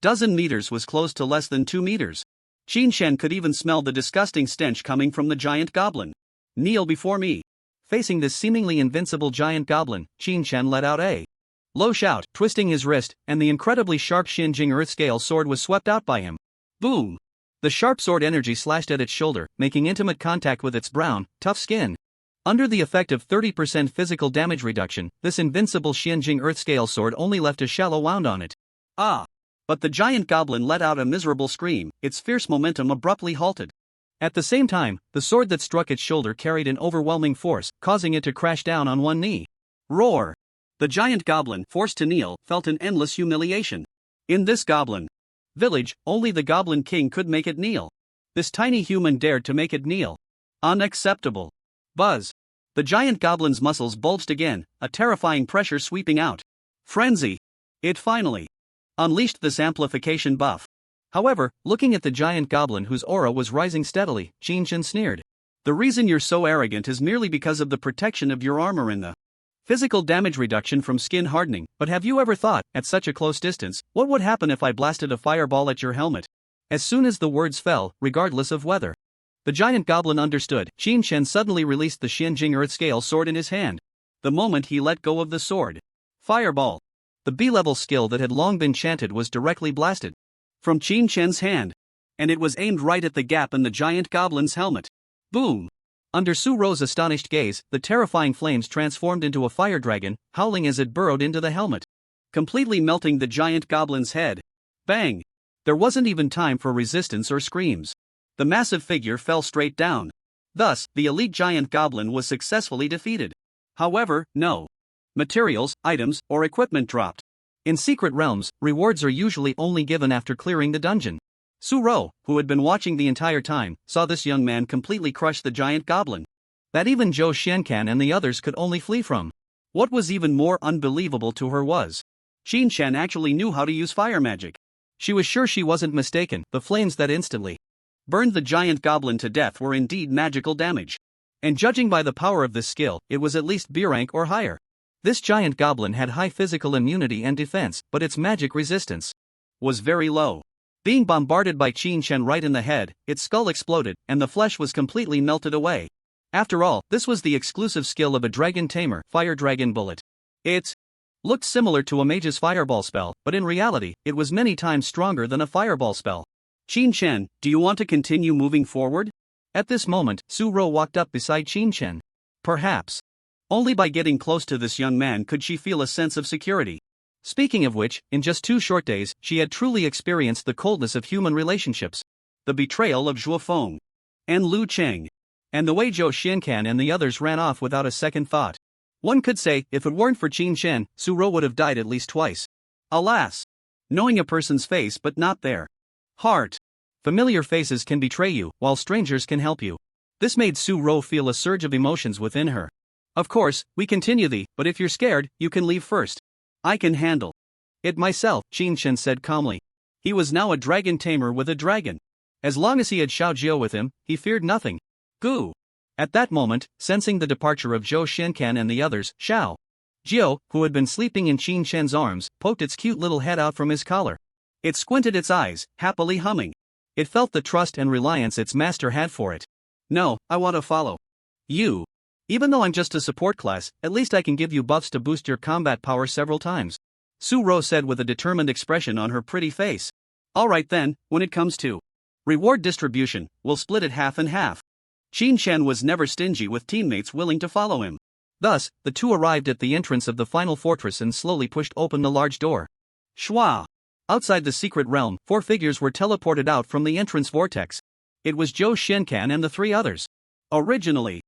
dozen meters was closed to less than 2 meters. Qin Shan could even smell the disgusting stench coming from the giant goblin. Kneel before me. Facing this seemingly invincible giant goblin, Qin Shan let out a low shout, twisting his wrist, and the incredibly sharp Xinjing Earthscale sword was swept out by him. Boom! The sharp sword energy slashed at its shoulder, making intimate contact with its brown, tough skin. Under the effect of 30% physical damage reduction, this invincible Xinjing Earthscale sword only left a shallow wound on it. Ah! But the giant goblin let out a miserable scream, its fierce momentum abruptly halted. At the same time, the sword that struck its shoulder carried an overwhelming force, causing it to crash down on one knee. Roar! The giant goblin, forced to kneel, felt an endless humiliation. In this goblin village, only the Goblin King could make it kneel. This tiny human dared to make it kneel. Unacceptable. Buzz! The giant goblin's muscles bulged again, a terrifying pressure sweeping out. Frenzy! It finally unleashed this amplification buff. However, looking at the giant goblin whose aura was rising steadily, Qin Shan sneered. The reason you're so arrogant is merely because of the protection of your armor in the physical damage reduction from skin hardening, but have you ever thought, at such a close distance, what would happen if I blasted a fireball at your helmet? As soon as the words fell, regardless of weather, the giant goblin understood. Qin Shan suddenly released the Xinjing Earthscale sword in his hand. The moment he let go of the sword, fireball, the B-level skill that had long been chanted, was directly blasted from Qin Shan's hand, and it was aimed right at the gap in the giant goblin's helmet. Boom! Under Su Rou's astonished gaze, the terrifying flames transformed into a fire dragon, howling as it burrowed into the helmet, completely melting the giant goblin's head. Bang! There wasn't even time for resistance or screams. The massive figure fell straight down. Thus, the elite giant goblin was successfully defeated. However, no materials, items, or equipment dropped. In secret realms, rewards are usually only given after clearing the dungeon. Su Rou, who had been watching the entire time, saw this young man completely crush the giant goblin that even Zhou Xiancan and the others could only flee from. What was even more unbelievable to her was Qin Shan actually knew how to use fire magic. She was sure she wasn't mistaken. The flames that instantly burned the giant goblin to death were indeed magical damage. And judging by the power of this skill, it was at least B rank or higher. This giant goblin had high physical immunity and defense, but its magic resistance was very low. Being bombarded by Qin Shen right in the head, its skull exploded, and the flesh was completely melted away. After all, this was the exclusive skill of a dragon tamer, Fire Dragon Bullet. It looked similar to a mage's fireball spell, but in reality, it was many times stronger than a fireball spell. Qin Shen, do you want to continue moving forward? At this moment, Su Ro walked up beside Qin Shen. Perhaps only by getting close to this young man could she feel a sense of security. Speaking of which, in just 2 short days, she had truly experienced the coldness of human relationships. The betrayal of Zhuo Feng and Lu Cheng, and the way Zhou Xiancan and the others ran off without a second thought. One could say, if it weren't for Qin Shen, Su Ro would have died at least twice. Alas! Knowing a person's face but not their heart. Familiar faces can betray you, while strangers can help you. This made Su Ro feel a surge of emotions within her. Of course, we continue but if you're scared, you can leave first. I can handle it myself, Qin Shen said calmly. He was now a dragon tamer with a dragon. As long as he had Xiao Jiao with him, he feared nothing. Goo! At that moment, sensing the departure of Zhou Xiancan and the others, Xiao Jiao, who had been sleeping in Qin Shen's arms, poked its cute little head out from his collar. It squinted its eyes, happily humming. It felt the trust and reliance its master had for it. No, I want to follow you. Even though I'm just a support class, at least I can give you buffs to boost your combat power several times. Su Ro said with a determined expression on her pretty face. Alright then, when it comes to reward distribution, we'll split it half and half. Qin Shen was never stingy with teammates willing to follow him. Thus, the two arrived at the entrance of the final fortress and slowly pushed open the large door. Schwa! Outside the secret realm, 4 figures were teleported out from the entrance vortex. It was Zhou Xiancan and the 3 others. Originally,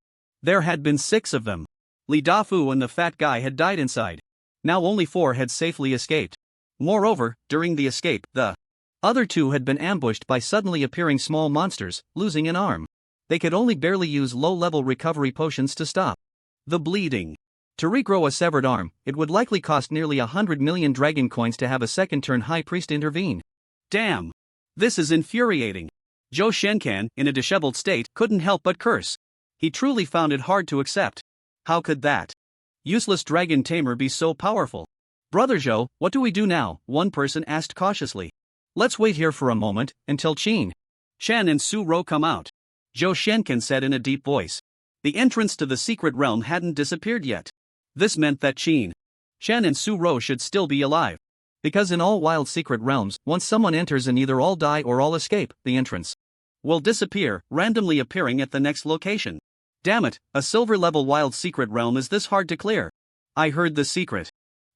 there had been 6 of them. Li Dafu and the fat guy had died inside. Now only 4 had safely escaped. Moreover, during the escape, the other 2 had been ambushed by suddenly appearing small monsters, losing an arm. They could only barely use low-level recovery potions to stop the bleeding. To regrow a severed arm, it would likely cost nearly 100 million dragon coins to have a second-turn high priest intervene. Damn! This is infuriating. Zhou Xiancan, in a disheveled state, couldn't help but curse. He truly found it hard to accept. How could that useless dragon tamer be so powerful? Brother Zhou, what do we do now? One person asked cautiously. Let's wait here for a moment, until Qin Shen and Su Ro come out. Zhou Xiancan said in a deep voice. The entrance to the secret realm hadn't disappeared yet. This meant that Qin Shen and Su Ro should still be alive. Because in all wild secret realms, once someone enters and either all die or all escape, the entrance will disappear, randomly appearing at the next location. Damn it, a silver-level wild secret realm is this hard to clear. I heard the secret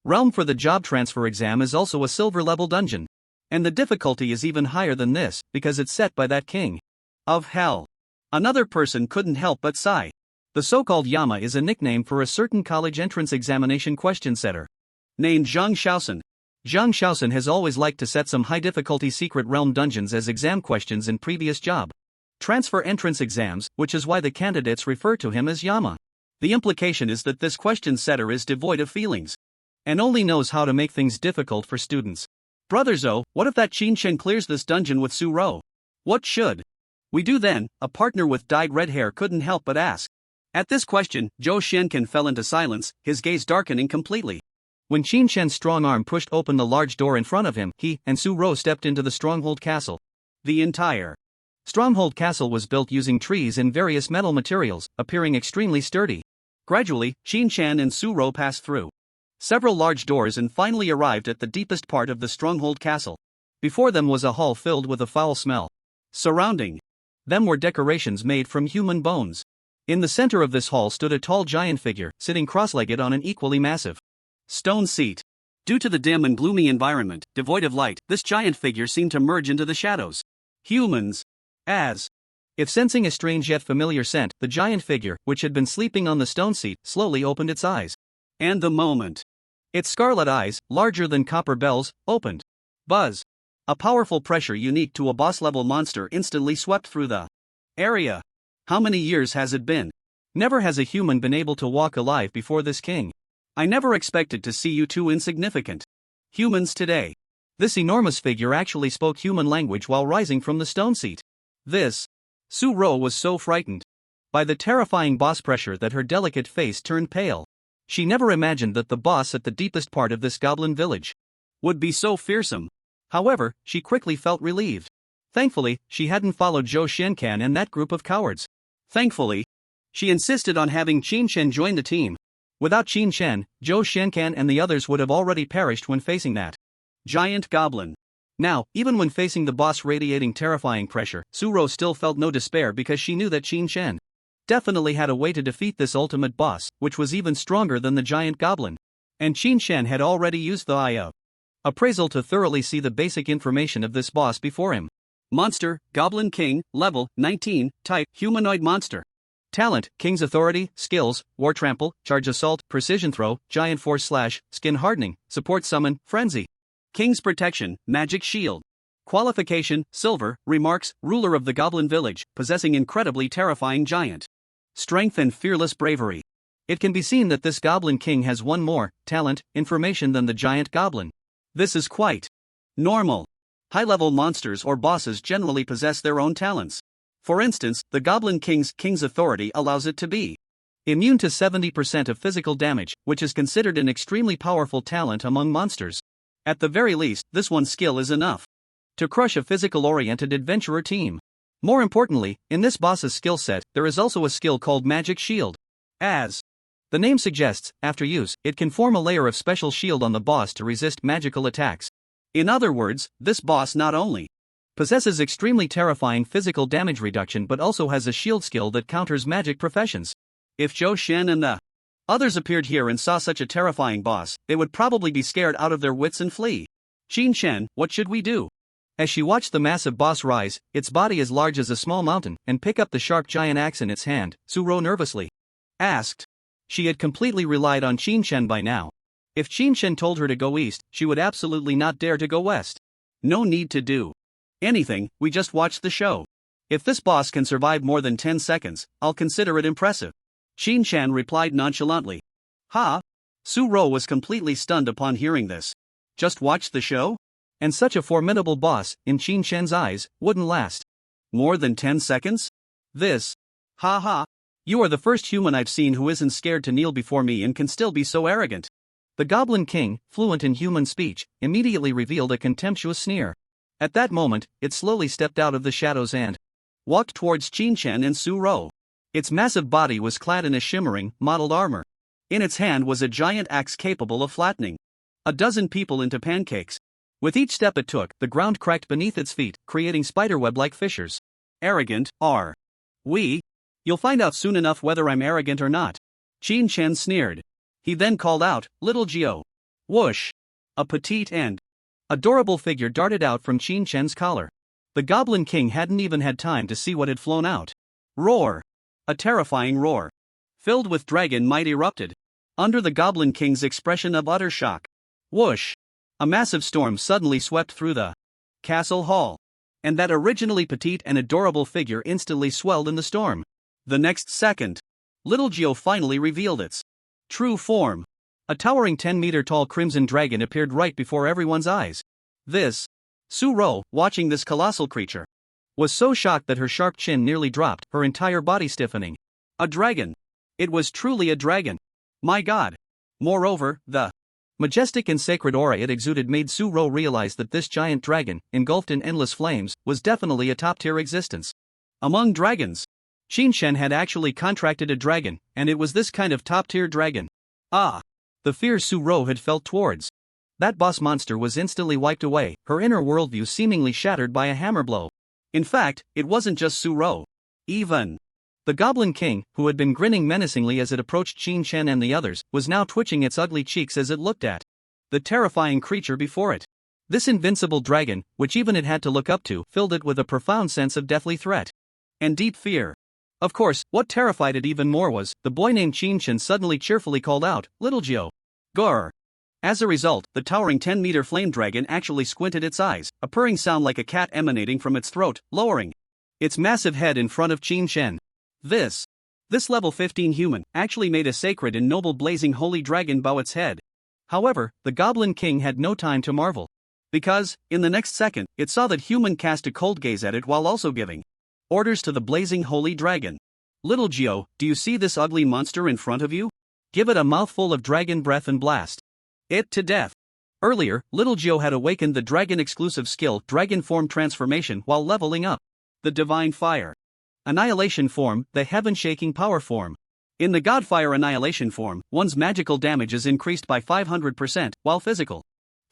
realm for the job transfer exam is also a silver-level dungeon. And the difficulty is even higher than this, because it's set by that king of hell. Another person couldn't help but sigh. The so-called Yama is a nickname for a certain college entrance examination question setter named Zhang Shaosun. Zhang Shaosun has always liked to set some high-difficulty secret realm dungeons as exam questions in previous job transfer entrance exams, which is why the candidates refer to him as Yama. The implication is that this question setter is devoid of feelings and only knows how to make things difficult for students. Brother Zhou, what if that Qin Shen clears this dungeon with Su Ro? What should we do then? A partner with dyed red hair couldn't help but ask. At this question, Zhou Xiancan fell into silence, his gaze darkening completely. When Qin Shen's strong arm pushed open the large door in front of him, he and Su Ro stepped into the stronghold castle. The entire stronghold castle was built using trees and various metal materials, appearing extremely sturdy. Gradually, Qin Shen and Su Ro passed through several large doors and finally arrived at the deepest part of the stronghold castle. Before them was a hall filled with a foul smell. Surrounding them were decorations made from human bones. In the center of this hall stood a tall giant figure, sitting cross-legged on an equally massive stone seat. Due to the dim and gloomy environment, devoid of light, this giant figure seemed to merge into the shadows. Humans. As if sensing a strange yet familiar scent, the giant figure, which had been sleeping on the stone seat, slowly opened its eyes. And the moment its scarlet eyes, larger than copper bells, opened. Buzz. A powerful pressure unique to a boss-level monster instantly swept through the area. How many years has it been? Never has a human been able to walk alive before this king. I never expected to see you two insignificant humans today. This enormous figure actually spoke human language while rising from the stone seat. This. Su-ro was so frightened by the terrifying boss pressure that her delicate face turned pale. She never imagined that the boss at the deepest part of this goblin village would be so fearsome. However, she quickly felt relieved. Thankfully, she hadn't followed Zhou Shenkan and that group of cowards. Thankfully, she insisted on having Qin Shen join the team. Without Qin Shen, Zhou Shenkan and the others would have already perished when facing that giant goblin. Now, even when facing the boss radiating terrifying pressure, Su-ro still felt no despair because she knew that Qin Shen definitely had a way to defeat this ultimate boss, which was even stronger than the giant goblin. And Qin Shen had already used the eye of appraisal to thoroughly see the basic information of this boss before him. Monster, Goblin King, Level, 19, Type, Humanoid Monster. Talent, King's Authority, Skills, War Trample, Charge Assault, Precision Throw, Giant Force Slash, Skin Hardening, Support Summon, Frenzy. King's Protection, Magic Shield. Qualification, Silver, Remarks, Ruler of the Goblin Village, possessing incredibly terrifying giant strength and fearless bravery. It can be seen that this Goblin King has one more talent, information than the giant goblin. This is quite normal. High-level monsters or bosses generally possess their own talents. For instance, the Goblin King's Authority allows it to be immune to 70% of physical damage, which is considered an extremely powerful talent among monsters. At the very least, this one skill is enough to crush a physical-oriented adventurer team. More importantly, in this boss's skill set, there is also a skill called Magic Shield. As the name suggests, after use, it can form a layer of special shield on the boss to resist magical attacks. In other words, this boss not only possesses extremely terrifying physical damage reduction but also has a shield skill that counters magic professions. If Zhou Shen and the others appeared here and saw such a terrifying boss, they would probably be scared out of their wits and flee. Qin Shen, what should we do? As she watched the massive boss rise, its body as large as a small mountain, and pick up the sharp giant axe in its hand, Su-ro nervously asked. She had completely relied on Qin Shen by now. If Qin Shen told her to go east, she would absolutely not dare to go west. No need to do anything, we just watch the show. If this boss can survive more than 10 seconds, I'll consider it impressive. Qin Shen replied nonchalantly. Ha! Su-ro was completely stunned upon hearing this. Just watch the show? And such a formidable boss, in Qin Shen's eyes, wouldn't last more than 10 seconds? This. Ha ha. You are the first human I've seen who isn't scared to kneel before me and can still be so arrogant. The Goblin King, fluent in human speech, immediately revealed a contemptuous sneer. At that moment, it slowly stepped out of the shadows and walked towards Qin Shen and Su-ro. Its massive body was clad in a shimmering, mottled armor. In its hand was a giant axe capable of flattening a dozen people into pancakes. With each step it took, the ground cracked beneath its feet, creating spiderweb-like fissures. Arrogant, are we? You'll find out soon enough whether I'm arrogant or not. Qin Shen sneered. He then called out, Little Gio. Whoosh! A petite and adorable figure darted out from Qin Shen's collar. The Goblin King hadn't even had time to see what had flown out. Roar! A terrifying roar, filled with dragon might, erupted. Under the Goblin King's expression of utter shock. Whoosh! A massive storm suddenly swept through the castle hall. And that originally petite and adorable figure instantly swelled in the storm. The next second, Little Gio finally revealed its true form. A towering 10-meter tall crimson dragon appeared right before everyone's eyes. This. Su-ro, watching this colossal creature, was so shocked that her sharp chin nearly dropped, her entire body stiffening. A dragon. It was truly a dragon. My God. Moreover, the majestic and sacred aura it exuded made Su-ro realize that this giant dragon, engulfed in endless flames, was definitely a top-tier existence. Among dragons, Qin Shen had actually contracted a dragon, and it was this kind of top-tier dragon. Ah! The fear Su-ro had felt towards that boss monster was instantly wiped away, her inner worldview seemingly shattered by a hammer blow. In fact, it wasn't just Su-ro. Even the Goblin King, who had been grinning menacingly as it approached Qin Shen and the others, was now twitching its ugly cheeks as it looked at the terrifying creature before it. This invincible dragon, which even it had to look up to, filled it with a profound sense of deathly threat and deep fear. Of course, what terrified it even more was, the boy named Qin Shen suddenly cheerfully called out, Little Gio. Grr. As a result, the towering 10-meter flame dragon actually squinted its eyes, a purring sound like a cat emanating from its throat, lowering its massive head in front of Qin Shen. This level 15 human actually made a sacred and noble blazing holy dragon bow its head. However, the Goblin King had no time to marvel. Because, in the next second, it saw that human cast a cold gaze at it while also giving orders to the blazing holy dragon. Little Geo, do you see this ugly monster in front of you? Give it a mouthful of dragon breath and blast it to death. Earlier, Little Geo had awakened the dragon-exclusive skill Dragon Form Transformation while leveling up the Divine Fire Annihilation form, the Heaven-Shaking Power form. In the Godfire Annihilation form, one's magical damage is increased by 500%, while physical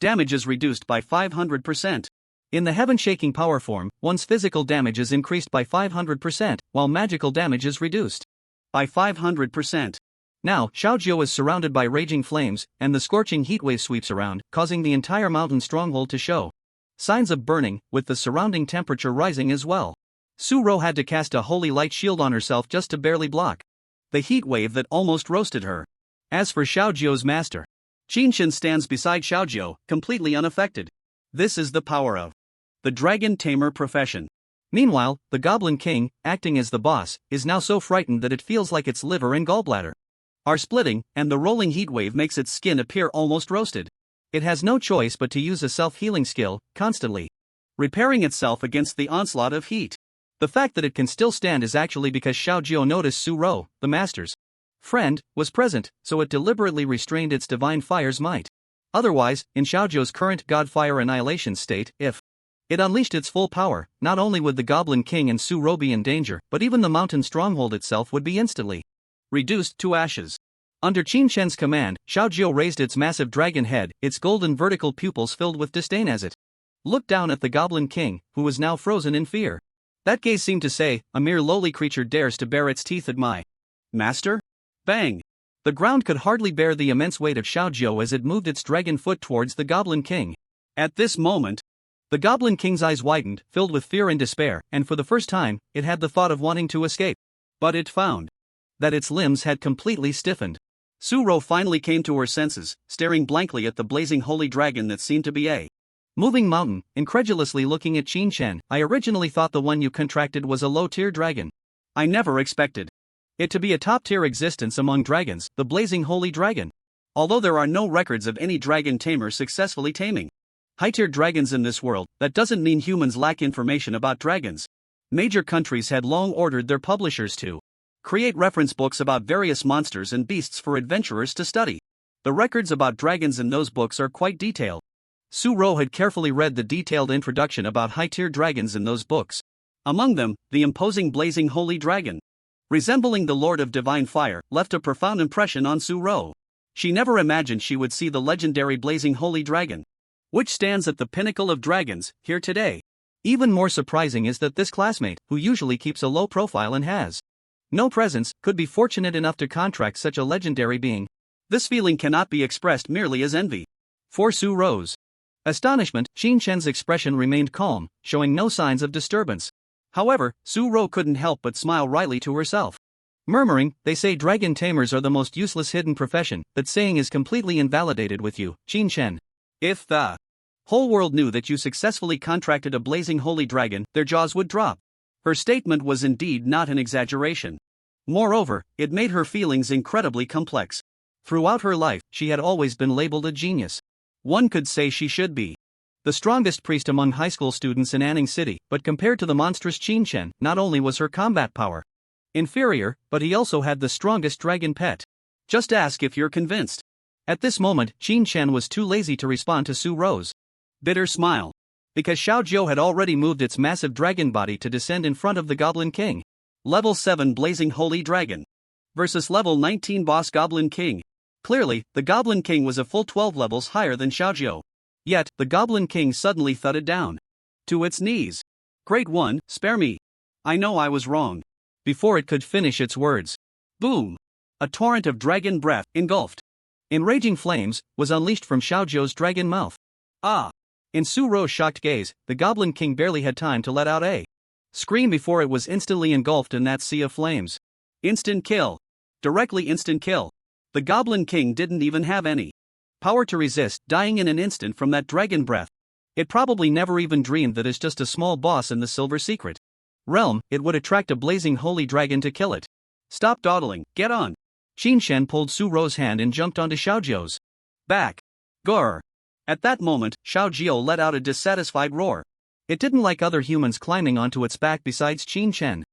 damage is reduced by 500%. In the Heaven-Shaking Power form, one's physical damage is increased by 500%, while magical damage is reduced by 500%. Now, Xiaojiu is surrounded by raging flames, and the scorching heatwave sweeps around, causing the entire mountain stronghold to show signs of burning, with the surrounding temperature rising as well. Su Ro had to cast a holy light shield on herself just to barely block the heat wave that almost roasted her. As for Xiaojiu's master, Qinshan stands beside Xiaojiu, completely unaffected. This is the power of the Dragon Tamer profession. Meanwhile, the Goblin King, acting as the boss, is now so frightened that it feels like its liver and gallbladder are splitting, and the rolling heat wave makes its skin appear almost roasted. It has no choice but to use a self-healing skill, constantly repairing itself against the onslaught of heat. The fact that it can still stand is actually because Xiaojiu noticed Su Ro, the master's friend, was present, so it deliberately restrained its divine fire's might. Otherwise, in Xiaojiu's current Godfire Annihilation state, if it unleashed its full power, not only would the Goblin King and Su Ro be in danger, but even the mountain stronghold itself would be instantly reduced to ashes. Under Qin Shen's command, Xiaojiu raised its massive dragon head, its golden vertical pupils filled with disdain as it looked down at the Goblin King, who was now frozen in fear. That gaze seemed to say, a mere lowly creature dares to bare its teeth at my master? Bang! The ground could hardly bear the immense weight of Xiaojiu as it moved its dragon foot towards the Goblin King. At this moment, the Goblin King's eyes widened, filled with fear and despair, and for the first time, it had the thought of wanting to escape. But it found that its limbs had completely stiffened. Su Ro finally came to her senses, staring blankly at the blazing holy dragon that seemed to be a moving mountain, incredulously looking at Qin Shen. I originally thought the one you contracted was a low-tier dragon. I never expected it to be a top-tier existence among dragons, the blazing holy dragon. Although there are no records of any dragon tamer successfully taming high-tier dragons in this world, that doesn't mean humans lack information about dragons. Major countries had long ordered their publishers to create reference books about various monsters and beasts for adventurers to study. The records about dragons in those books are quite detailed. Su Ro had carefully read the detailed introduction about high-tier dragons in those books. Among them, the imposing blazing holy dragon, resembling the Lord of Divine Fire, left a profound impression on Su Ro. She never imagined she would see the legendary blazing holy dragon, which stands at the pinnacle of dragons, here today. Even more surprising is that this classmate, who usually keeps a low profile and has no presence, could be fortunate enough to contract such a legendary being. This feeling cannot be expressed merely as envy. For Su Ro's astonishment, Qin Shen's expression remained calm, showing no signs of disturbance. However, Su Ro couldn't help but smile wryly to herself, murmuring, "They say dragon tamers are the most useless hidden profession. That saying is completely invalidated with you, Qin Shen. If the whole world knew that you successfully contracted a blazing holy dragon, their jaws would drop." Her statement was indeed not an exaggeration. Moreover, it made her feelings incredibly complex. Throughout her life, she had always been labeled a genius. One could say she should be the strongest priest among high school students in Anning City, but compared to the monstrous Qin Shen, not only was her combat power inferior, but he also had the strongest dragon pet. Just ask if you're convinced. At this moment, Qin Shen was too lazy to respond to Su Ro's bitter smile, because Xiaojiu had already moved its massive dragon body to descend in front of the Goblin King. Level 7 Blazing Holy Dragon versus Level 19 Boss Goblin King. Clearly, the Goblin King was a full 12 levels higher than Xiaojiu. Yet, the Goblin King suddenly thudded down to its knees. "Great One, spare me. I know I was wrong." Before it could finish its words, boom! A torrent of dragon breath, engulfed in raging flames, was unleashed from Xiaojiu's dragon mouth. Ah! In Su Ro's shocked gaze, the Goblin King barely had time to let out a scream before it was instantly engulfed in that sea of flames. Instant kill. Directly instant kill. The Goblin King didn't even have any power to resist, dying in an instant from that dragon breath. It probably never even dreamed that as just a small boss in the Silver Secret realm, it would attract a blazing holy dragon to kill it. "Stop dawdling, get on." Qin Shen pulled Su Ro's hand and jumped onto Xiaojiu's back. Grr! At that moment, Xiao Jiao let out a dissatisfied roar. It didn't like other humans climbing onto its back besides Qin Chen.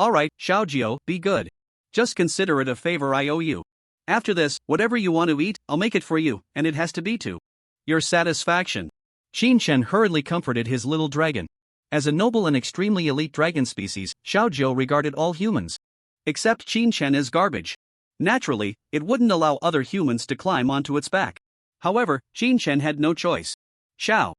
Alright, Xiao Jiao, be good. Just consider it a favor I owe you. After this, whatever you want to eat, I'll make it for you, and it has to be to your satisfaction. Qin Chen hurriedly comforted his little dragon. As a noble and extremely elite dragon species, Xiao Jiao regarded all humans except Qin Chen as garbage. Naturally, it wouldn't allow other humans to climb onto its back. However, Qin Chen had no choice. Xiao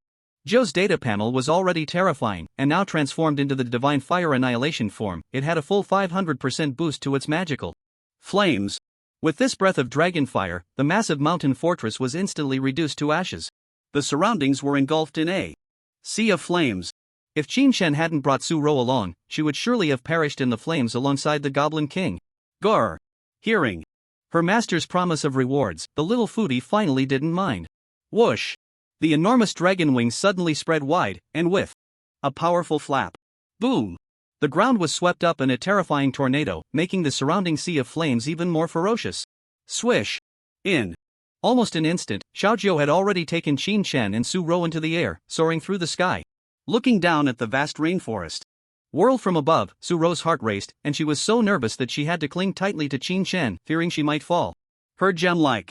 Jiao's data panel was already terrifying, and now transformed into the Divine Fire Annihilation form, it had a full 500% boost to its magical flames. With this breath of dragon fire, the massive mountain fortress was instantly reduced to ashes. The surroundings were engulfed in a sea of flames. If Qin Chen hadn't brought Su Rou along, she would surely have perished in the flames alongside the Goblin King. Grr. Hearing her master's promise of rewards, the little foodie finally didn't mind. Whoosh! The enormous dragon wings suddenly spread wide, and with a powerful flap, boom! The ground was swept up in a terrifying tornado, making the surrounding sea of flames even more ferocious. Swish! In almost an instant, Xiao Jiao had already taken Qin Chen and Su Rou into the air, soaring through the sky. Looking down at the vast rainforest world from above, Su Rou's heart raced, and she was so nervous that she had to cling tightly to Qin Chen, fearing she might fall. Her gem-like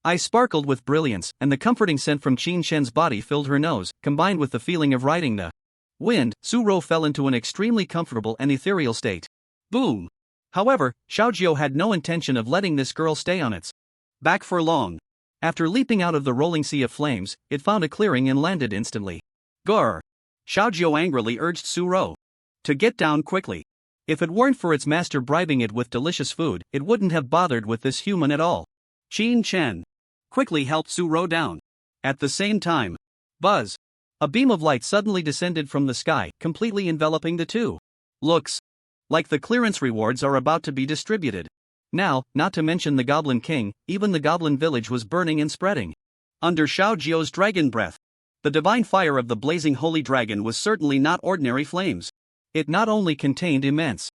eyes sparkled with brilliance, and the comforting scent from Qin Shen's body filled her nose. Combined with the feeling of riding the wind, Su Rou fell into an extremely comfortable and ethereal state. Boom! However, Xiao Jiao had no intention of letting this girl stay on its back for long. After leaping out of the rolling sea of flames, it found a clearing and landed instantly. Grr! Xiao Jiao angrily urged Su Rou to get down quickly. If it weren't for its master bribing it with delicious food, it wouldn't have bothered with this human at all. Qin Chen quickly helped Su Rou down. At the same time, buzz! A beam of light suddenly descended from the sky, completely enveloping the two. Looks like the clearance rewards are about to be distributed. Now, not to mention the Goblin King, even the Goblin village was burning and spreading. Under Xiao Jiao's dragon breath, the divine fire of the blazing holy dragon was certainly not ordinary flames. It not only contained immense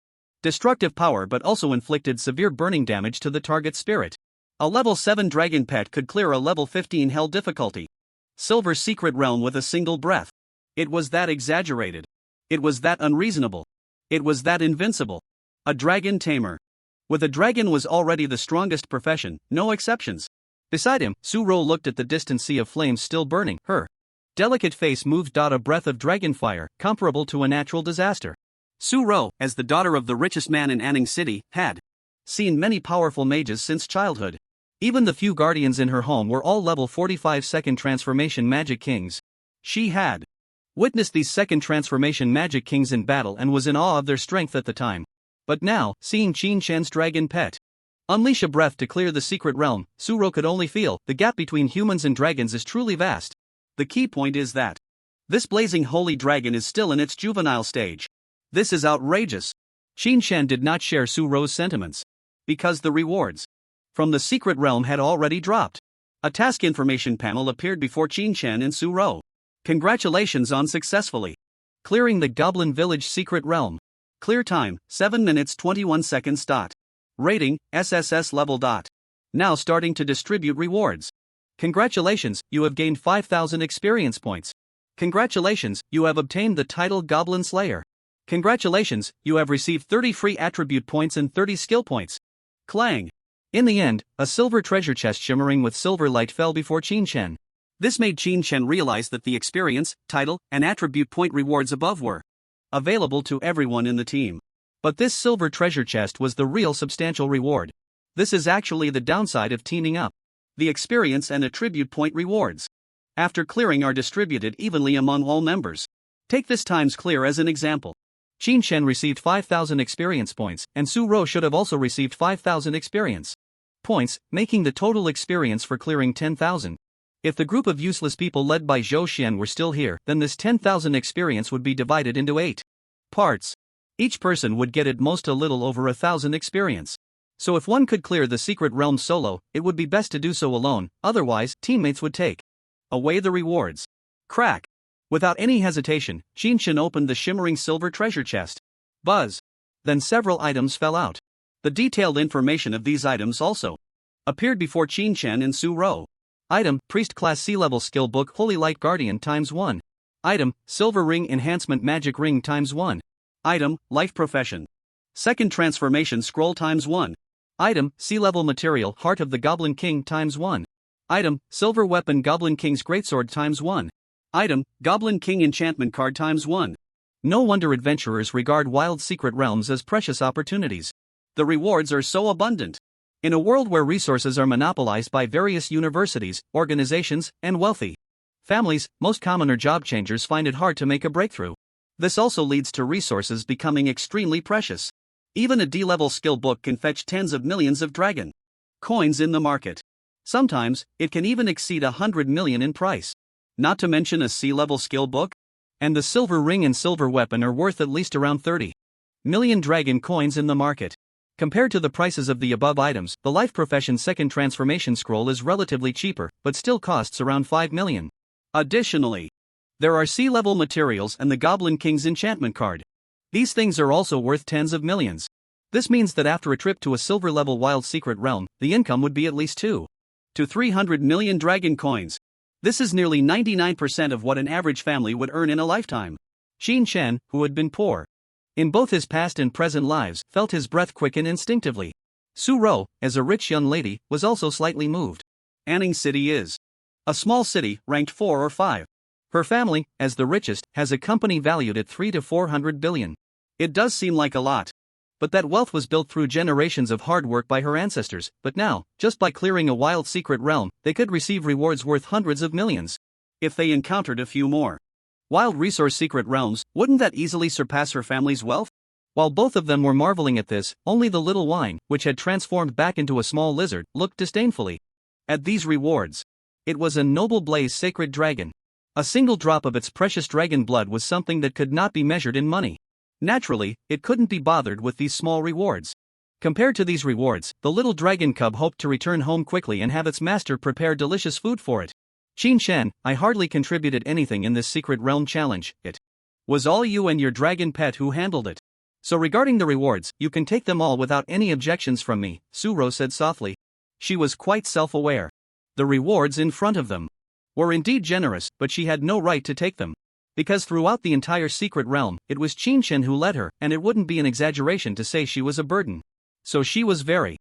destructive power but also inflicted severe burning damage to the target's spirit. A level 7 dragon pet could clear a level 15 hell difficulty Silver secret realm with a single breath. It was that exaggerated. It was that unreasonable. It was that invincible. A dragon tamer. With a dragon was already the strongest profession, no exceptions. Beside him, Su Rou looked at the distant sea of flames still burning. Her delicate face moved. A breath of dragon fire, comparable to a natural disaster. Su Rou, as the daughter of the richest man in Anning City, had seen many powerful mages since childhood. Even the few guardians in her home were all level 45 second transformation magic kings. She had witnessed these second transformation magic kings in battle and was in awe of their strength at the time. But now, seeing Qin Shen's dragon pet unleash a breath to clear the secret realm, Su Rou could only feel the gap between humans and dragons is truly vast. The key point is that this blazing holy dragon is still in its juvenile stage. This is outrageous. Qin Shen did not share Su Rou's sentiments. Because the rewards from the secret realm had already dropped. A task information panel appeared before Qin Chen and Su Rou. Congratulations on successfully clearing the Goblin Village secret realm. Clear time, 7 minutes 21 seconds. Rating, SSS level. Now starting to distribute rewards. Congratulations, you have gained 5,000 experience points. Congratulations, you have obtained the title Goblin Slayer. Congratulations, you have received 30 free attribute points and 30 skill points. Clang. In the end, a silver treasure chest shimmering with silver light fell before Qin Chen. This made Qin Chen realize that the experience, title, and attribute point rewards above were available to everyone in the team. But this silver treasure chest was the real substantial reward. This is actually the downside of teaming up. The experience and attribute point rewards, after clearing, are distributed evenly among all members. Take this times clear as an example. Qin Chen received 5,000 experience points, and Su Rou should have also received 5,000 experience points, making the total experience for clearing 10,000. If the group of useless people led by Zhou Xian were still here, then this 10,000 experience would be divided into 8 parts. Each person would get at most a little over 1,000 experience. So if one could clear the secret realm solo, it would be best to do so alone, otherwise, teammates would take away the rewards. Crack! Without any hesitation, Qin Chen opened the shimmering silver treasure chest. Buzz! Then several items fell out. The detailed information of these items also appeared before Qin Chen and Su Rou. Item, Priest Class C-Level Skill Book Holy Light Guardian ×1. Item, Silver Ring Enhancement Magic Ring ×1. Item, Life Profession. Second Transformation Scroll ×1. Item, C-Level Material Heart of the Goblin King ×1. Item, Silver Weapon Goblin King's Greatsword ×1. Item, Goblin King Enchantment Card ×1. No wonder adventurers regard wild secret realms as precious opportunities. The rewards are so abundant. In a world where resources are monopolized by various universities, organizations, and wealthy families, most commoner job changers find it hard to make a breakthrough. This also leads to resources becoming extremely precious. Even a D-level skill book can fetch tens of millions of dragon coins in the market. Sometimes, it can even exceed 100 million in price. Not to mention a C-level skill book? And the silver ring and silver weapon are worth at least around 30 million dragon coins in the market. Compared to the prices of the above items, the Life Profession Second Transformation Scroll is relatively cheaper, but still costs around 5 million. Additionally, there are C-level materials and the Goblin King's enchantment card. These things are also worth tens of millions. This means that after a trip to a silver-level wild secret realm, the income would be at least 2 to 300 million dragon coins. This is nearly 99% of what an average family would earn in a lifetime. Xin Shen, who had been poor in both his past and present lives, felt his breath quicken instinctively. Su Ro, as a rich young lady, was also slightly moved. Anning City is a small city, ranked 4 or 5. Her family, as the richest, has a company valued at 3 to 400 billion. It does seem like a lot. But that wealth was built through generations of hard work by her ancestors, but now, just by clearing a wild secret realm, they could receive rewards worth hundreds of millions. If they encountered a few more wild resource secret realms, wouldn't that easily surpass her family's wealth? While both of them were marveling at this, only the little wine, which had transformed back into a small lizard, looked disdainfully at these rewards. It was a noble blaze sacred dragon. A single drop of its precious dragon blood was something that could not be measured in money. Naturally, it couldn't be bothered with these small rewards. Compared to these rewards, the little dragon cub hoped to return home quickly and have its master prepare delicious food for it. Xin Shen, I hardly contributed anything in this secret realm challenge. It was all you and your dragon pet who handled it. So regarding the rewards, you can take them all without any objections from me, Su Ro said softly. She was quite self-aware. The rewards in front of them were indeed generous, but she had no right to take them. Because throughout the entire secret realm, it was Xin Shen who led her, and it wouldn't be an exaggeration to say she was a burden. So she was very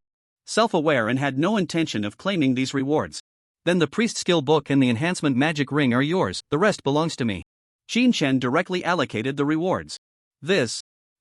self-aware and had no intention of claiming these rewards. Then the priest skill book and the enhancement magic ring are yours, the rest belongs to me. Xin Shen directly allocated the rewards.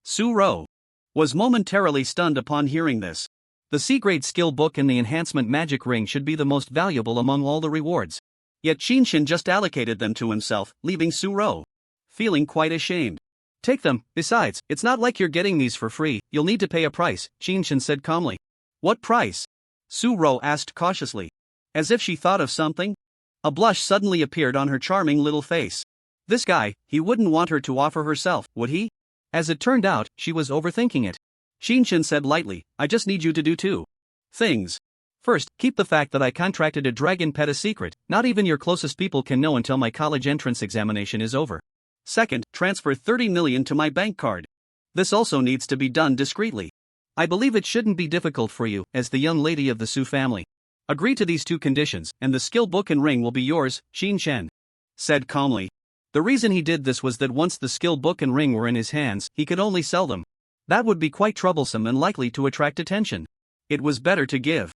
Su Ro was momentarily stunned upon hearing this. The C-grade skill book and the enhancement magic ring should be the most valuable among all the rewards. Yet Xin Shen just allocated them to himself, leaving Su Ro feeling quite ashamed. Take them, besides, it's not like you're getting these for free, you'll need to pay a price, Xin Shen said calmly. What price? Su Ro asked cautiously. As if she thought of something. A blush suddenly appeared on her charming little face. This guy, he wouldn't want her to offer herself, would he? As it turned out, she was overthinking it. Xin Shen said lightly, I just need you to do 2 things. First, keep the fact that I contracted a dragon pet a secret. Not even your closest people can know until my college entrance examination is over. Second, transfer 30 million to my bank card. This also needs to be done discreetly. I believe it shouldn't be difficult for you, as the young lady of the Su family. Agree to these 2 conditions, and the skill book and ring will be yours, Xin Shen said calmly. The reason he did this was that once the skill book and ring were in his hands, he could only sell them. That would be quite troublesome and likely to attract attention. It was better to give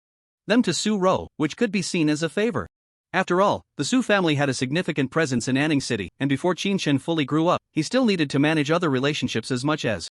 them to Su Ro, which could be seen as a favor. After all, the Su family had a significant presence in Anning City, and before Xin Shen fully grew up, he still needed to manage other relationships as much as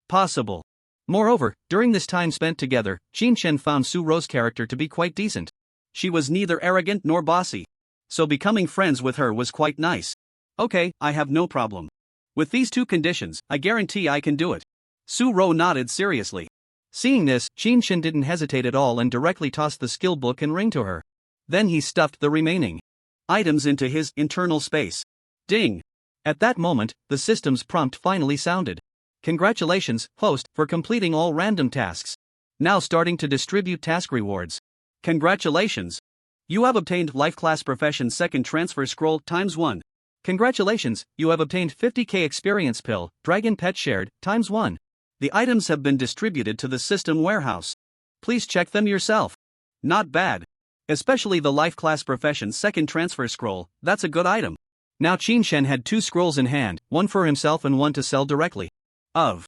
possible. Moreover, during this time spent together, Xin Shen found Su Ro's character to be quite decent. She was neither arrogant nor bossy. So becoming friends with her was quite nice. Okay, I have no problem. With these 2 conditions, I guarantee I can do it. Su Ro nodded seriously. Seeing this, Xin Shen didn't hesitate at all and directly tossed the skill book and ring to her. Then he stuffed the remaining items into his internal space. Ding! At that moment, the system's prompt finally sounded. Congratulations, host, for completing all random tasks. Now starting to distribute task rewards. Congratulations! You have obtained Life Class Profession Second Transfer Scroll ×1. Congratulations, you have obtained 50k Experience Pill, Dragon Pet Shared, ×1. The items have been distributed to the system warehouse. Please check them yourself. Not bad. Especially the life class profession second transfer scroll, that's a good item. Now Qin Shen had 2 scrolls in hand, one for himself and one to sell directly. Of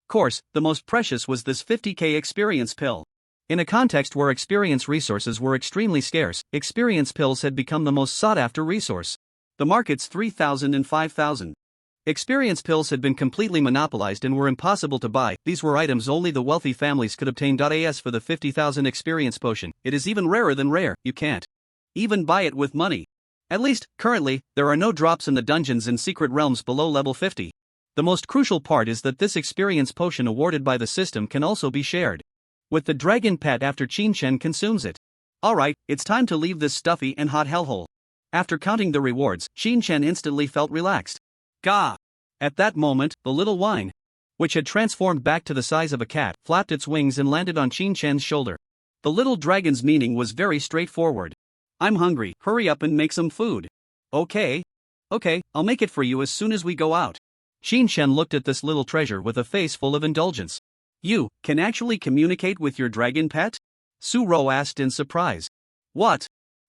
course, the most precious was this 50k experience pill. In a context where experience resources were extremely scarce, experience pills had become the most sought-after resource. The market's 3,000 and 5,000. Experience pills had been completely monopolized and were impossible to buy. These were items only the wealthy families could obtain. As for the 50,000 experience potion, it is even rarer than rare. You can't even buy it with money. At least, currently, there are no drops in the dungeons and secret realms below level 50. The most crucial part is that this experience potion awarded by the system can also be shared with the dragon pet after Qin Shen consumes it. Alright, it's time to leave this stuffy and hot hellhole. After counting the rewards, Qin Shen instantly felt relaxed. Gah! At that moment, the little wine, which had transformed back to the size of a cat, flapped its wings and landed on Qin Shen's shoulder. The little dragon's meaning was very straightforward. I'm hungry, hurry up and make some food. Okay, I'll make it for you as soon as we go out. Qin Shen looked at this little treasure with a face full of indulgence. You can actually communicate with your dragon pet? Su Ro asked in surprise. What?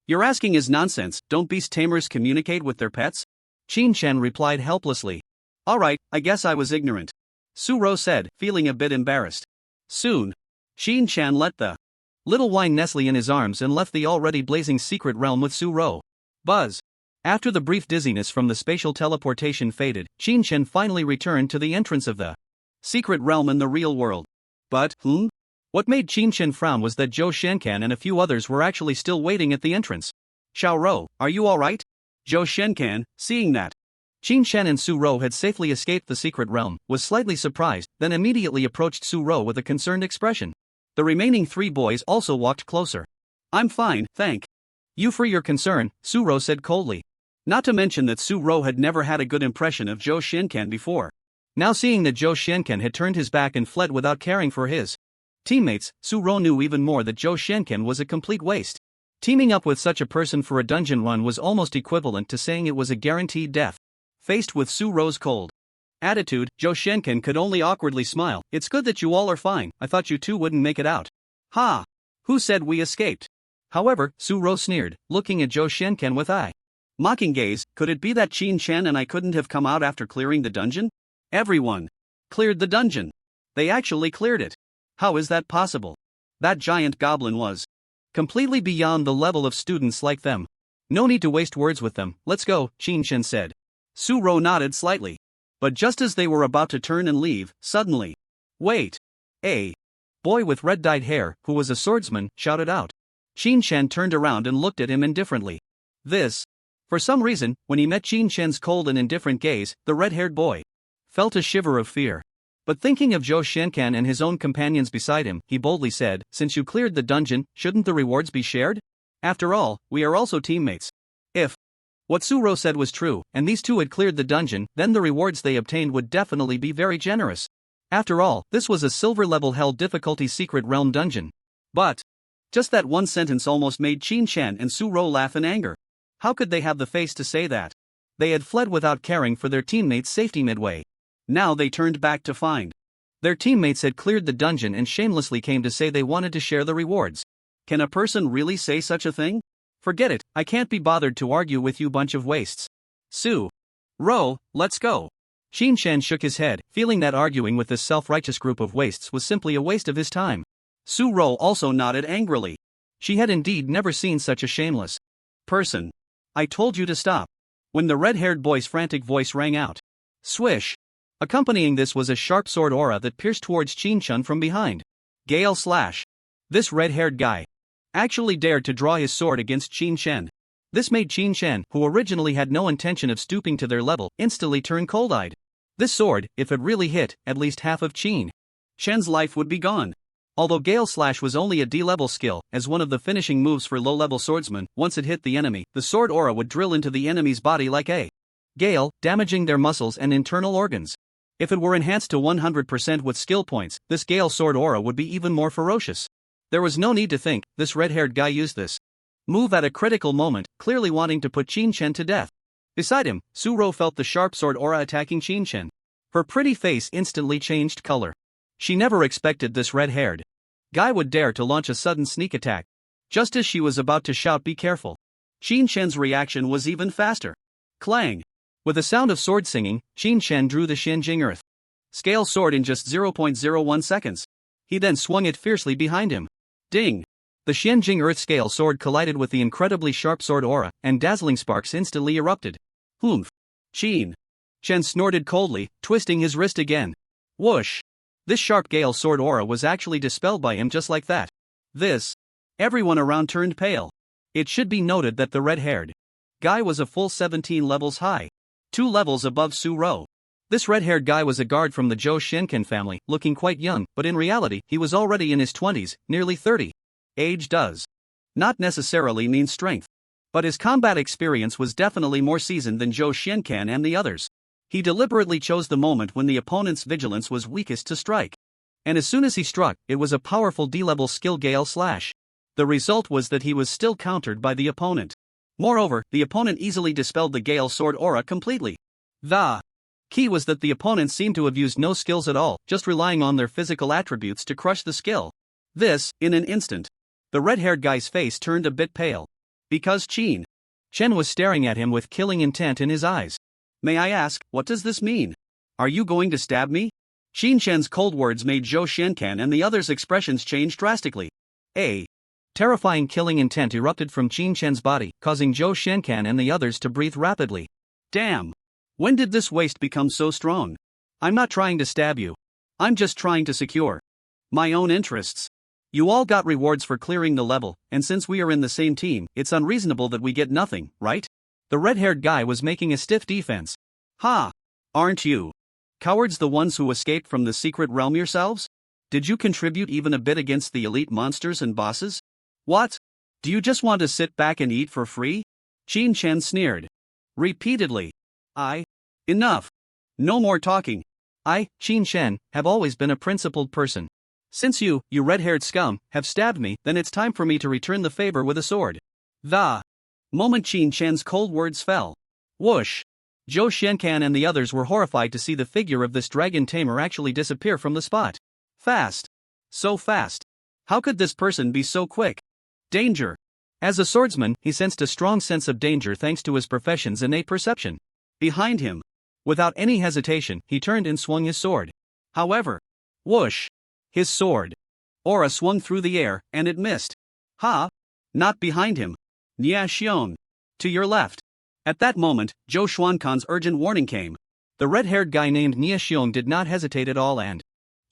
You're asking is nonsense. Don't beast tamers communicate with their pets? Qin Shen replied helplessly. Alright, I guess I was ignorant. Su Ro said, feeling a bit embarrassed. Soon, Qin Shen let the little wine nestle in his arms and left the already blazing secret realm with Su Ro. Buzz. After the brief dizziness from the spatial teleportation faded, Qin Shen finally returned to the entrance of the secret realm in the real world. But, what made Qin Shen frown was that Zhou Shenkan and a few others were actually still waiting at the entrance. Xiao Ro, are you alright? Zhou Shenkan, seeing that Qin Shen and Su Ro had safely escaped the secret realm, was slightly surprised, then immediately approached Su Ro with a concerned expression. The remaining 3 boys also walked closer. I'm fine, thank you for your concern, Su Ro said coldly. Not to mention that Su Ro had never had a good impression of Zhou Shenkan before. Now seeing that Zhou Shenkan had turned his back and fled without caring for his teammates, Su Ro knew even more that Zhou Shenkan was a complete waste. Teaming up with such a person for a dungeon run was almost equivalent to saying it was a guaranteed death. Faced with Su Ro's cold attitude, Zhou Shenkan could only awkwardly smile. It's good that you all are fine, I thought you two wouldn't make it out. Ha! Who said we escaped? However, Su Ro sneered, looking at Zhou Shenkan with mocking gaze. Could it be that Qin Shen and I couldn't have come out after clearing the dungeon? Everyone cleared the dungeon. They actually cleared it. How is that possible? That giant goblin was completely beyond the level of students like them. No need to waste words with them, let's go, Qin Shen said. Su Ro nodded slightly. But just as they were about to turn and leave, suddenly, wait! A boy with red-dyed hair, who was a swordsman, shouted out. Qin Shen turned around and looked at him indifferently. For some reason, when he met Qin Shen's cold and indifferent gaze, the red-haired boy felt a shiver of fear. But thinking of Zhou Shenkan and his own companions beside him, he boldly said, since you cleared the dungeon, shouldn't the rewards be shared? After all, we are also teammates. If what Su Ro said was true, and these two had cleared the dungeon, then the rewards they obtained would definitely be very generous. After all, this was a silver-level hell difficulty secret realm dungeon. But just that one sentence almost made Qin Shen and Su Ro laugh in anger. How could they have the face to say that? They had fled without caring for their teammates' safety midway. Now they turned back to find their teammates had cleared the dungeon and shamelessly came to say they wanted to share the rewards. Can a person really say such a thing? Forget it, I can't be bothered to argue with you bunch of wastes. Su Ro, let's go. Qin Shen shook his head, feeling that arguing with this self-righteous group of wastes was simply a waste of his time. Su Ro also nodded angrily. She had indeed never seen such a shameless person. I told you to stop. When the red-haired boy's frantic voice rang out. Swish! Accompanying this was a sharp sword aura that pierced towards Qin Shen from behind. Gale slash. This red-haired guy actually dared to draw his sword against Qin Shen. This made Qin Shen, who originally had no intention of stooping to their level, instantly turn cold-eyed. This sword, if it really hit, at least half of Qin Shen's life would be gone. Although Gale Slash was only a D-level skill, as one of the finishing moves for low-level swordsmen, once it hit the enemy, the sword aura would drill into the enemy's body like a gale, damaging their muscles and internal organs. If it were enhanced to 100% with skill points, this Gale sword aura would be even more ferocious. There was no need to think, this red-haired guy used this move at a critical moment, clearly wanting to put Qin Shen to death. Beside him, Su Ro felt the sharp sword aura attacking Qin Shen. Her pretty face instantly changed color. She never expected this red-haired guy would dare to launch a sudden sneak attack. Just as she was about to shout "be careful," Qin Shen's reaction was even faster. Clang! With a sound of sword singing, Qin Shen drew the Xianjing Earth Scale sword in just 0.01 seconds. He then swung it fiercely behind him. Ding! The Xianjing Earth Scale sword collided with the incredibly sharp sword aura, and dazzling sparks instantly erupted. Humph! Qin Shen snorted coldly, twisting his wrist again. Whoosh! This sharp gale sword aura was actually dispelled by him just like that. Everyone around turned pale. It should be noted that the red-haired guy was a full 17 levels high. 2 levels above Su Ro. This red-haired guy was a guard from the Zhou Shenken family, looking quite young, but in reality he was already in his 20s, nearly 30. Age does not necessarily mean strength. But his combat experience was definitely more seasoned than Zhou Shenken and the others. He deliberately chose the moment when the opponent's vigilance was weakest to strike. And as soon as he struck, it was a powerful D-level skill gale slash. The result was that he was still countered by the opponent. Moreover, the opponent easily dispelled the gale sword aura completely. The key was that the opponent seemed to have used no skills at all, just relying on their physical attributes to crush the skill. In an instant. The red-haired guy's face turned a bit pale. Because Qin Shen was staring at him with killing intent in his eyes. May I ask, what does this mean? Are you going to stab me? Qin Shen's cold words made Zhou Shenken and the others' expressions change drastically. A terrifying killing intent erupted from Qin Shen's body, causing Zhou Shenken and the others to breathe rapidly. Damn! When did this waste become so strong? I'm not trying to stab you. I'm just trying to secure my own interests. You all got rewards for clearing the level, and since we are in the same team, it's unreasonable that we get nothing, right? The red-haired guy was making a stiff defense. Ha! Aren't you cowards the ones who escaped from the secret realm yourselves? Did you contribute even a bit against the elite monsters and bosses? What? Do you just want to sit back and eat for free? Qin Shen sneered. Repeatedly. Enough. No more talking. I, Qin Shen, have always been a principled person. Since you red-haired scum, have stabbed me, then it's time for me to return the favor with a sword. The moment Qin Shen's cold words fell. Whoosh! Zhou Shenkan and the others were horrified to see the figure of this dragon tamer actually disappear from the spot. Fast. So fast. How could this person be so quick? Danger. As a swordsman, he sensed a strong sense of danger thanks to his profession's innate perception. Behind him. Without any hesitation, he turned and swung his sword. However, whoosh! His sword aura swung through the air, and it missed. Ha! Not behind him. Nia Xiong. To your left. At that moment, Zhou Xuankan's urgent warning came. The red-haired guy named Nia Xiong did not hesitate at all and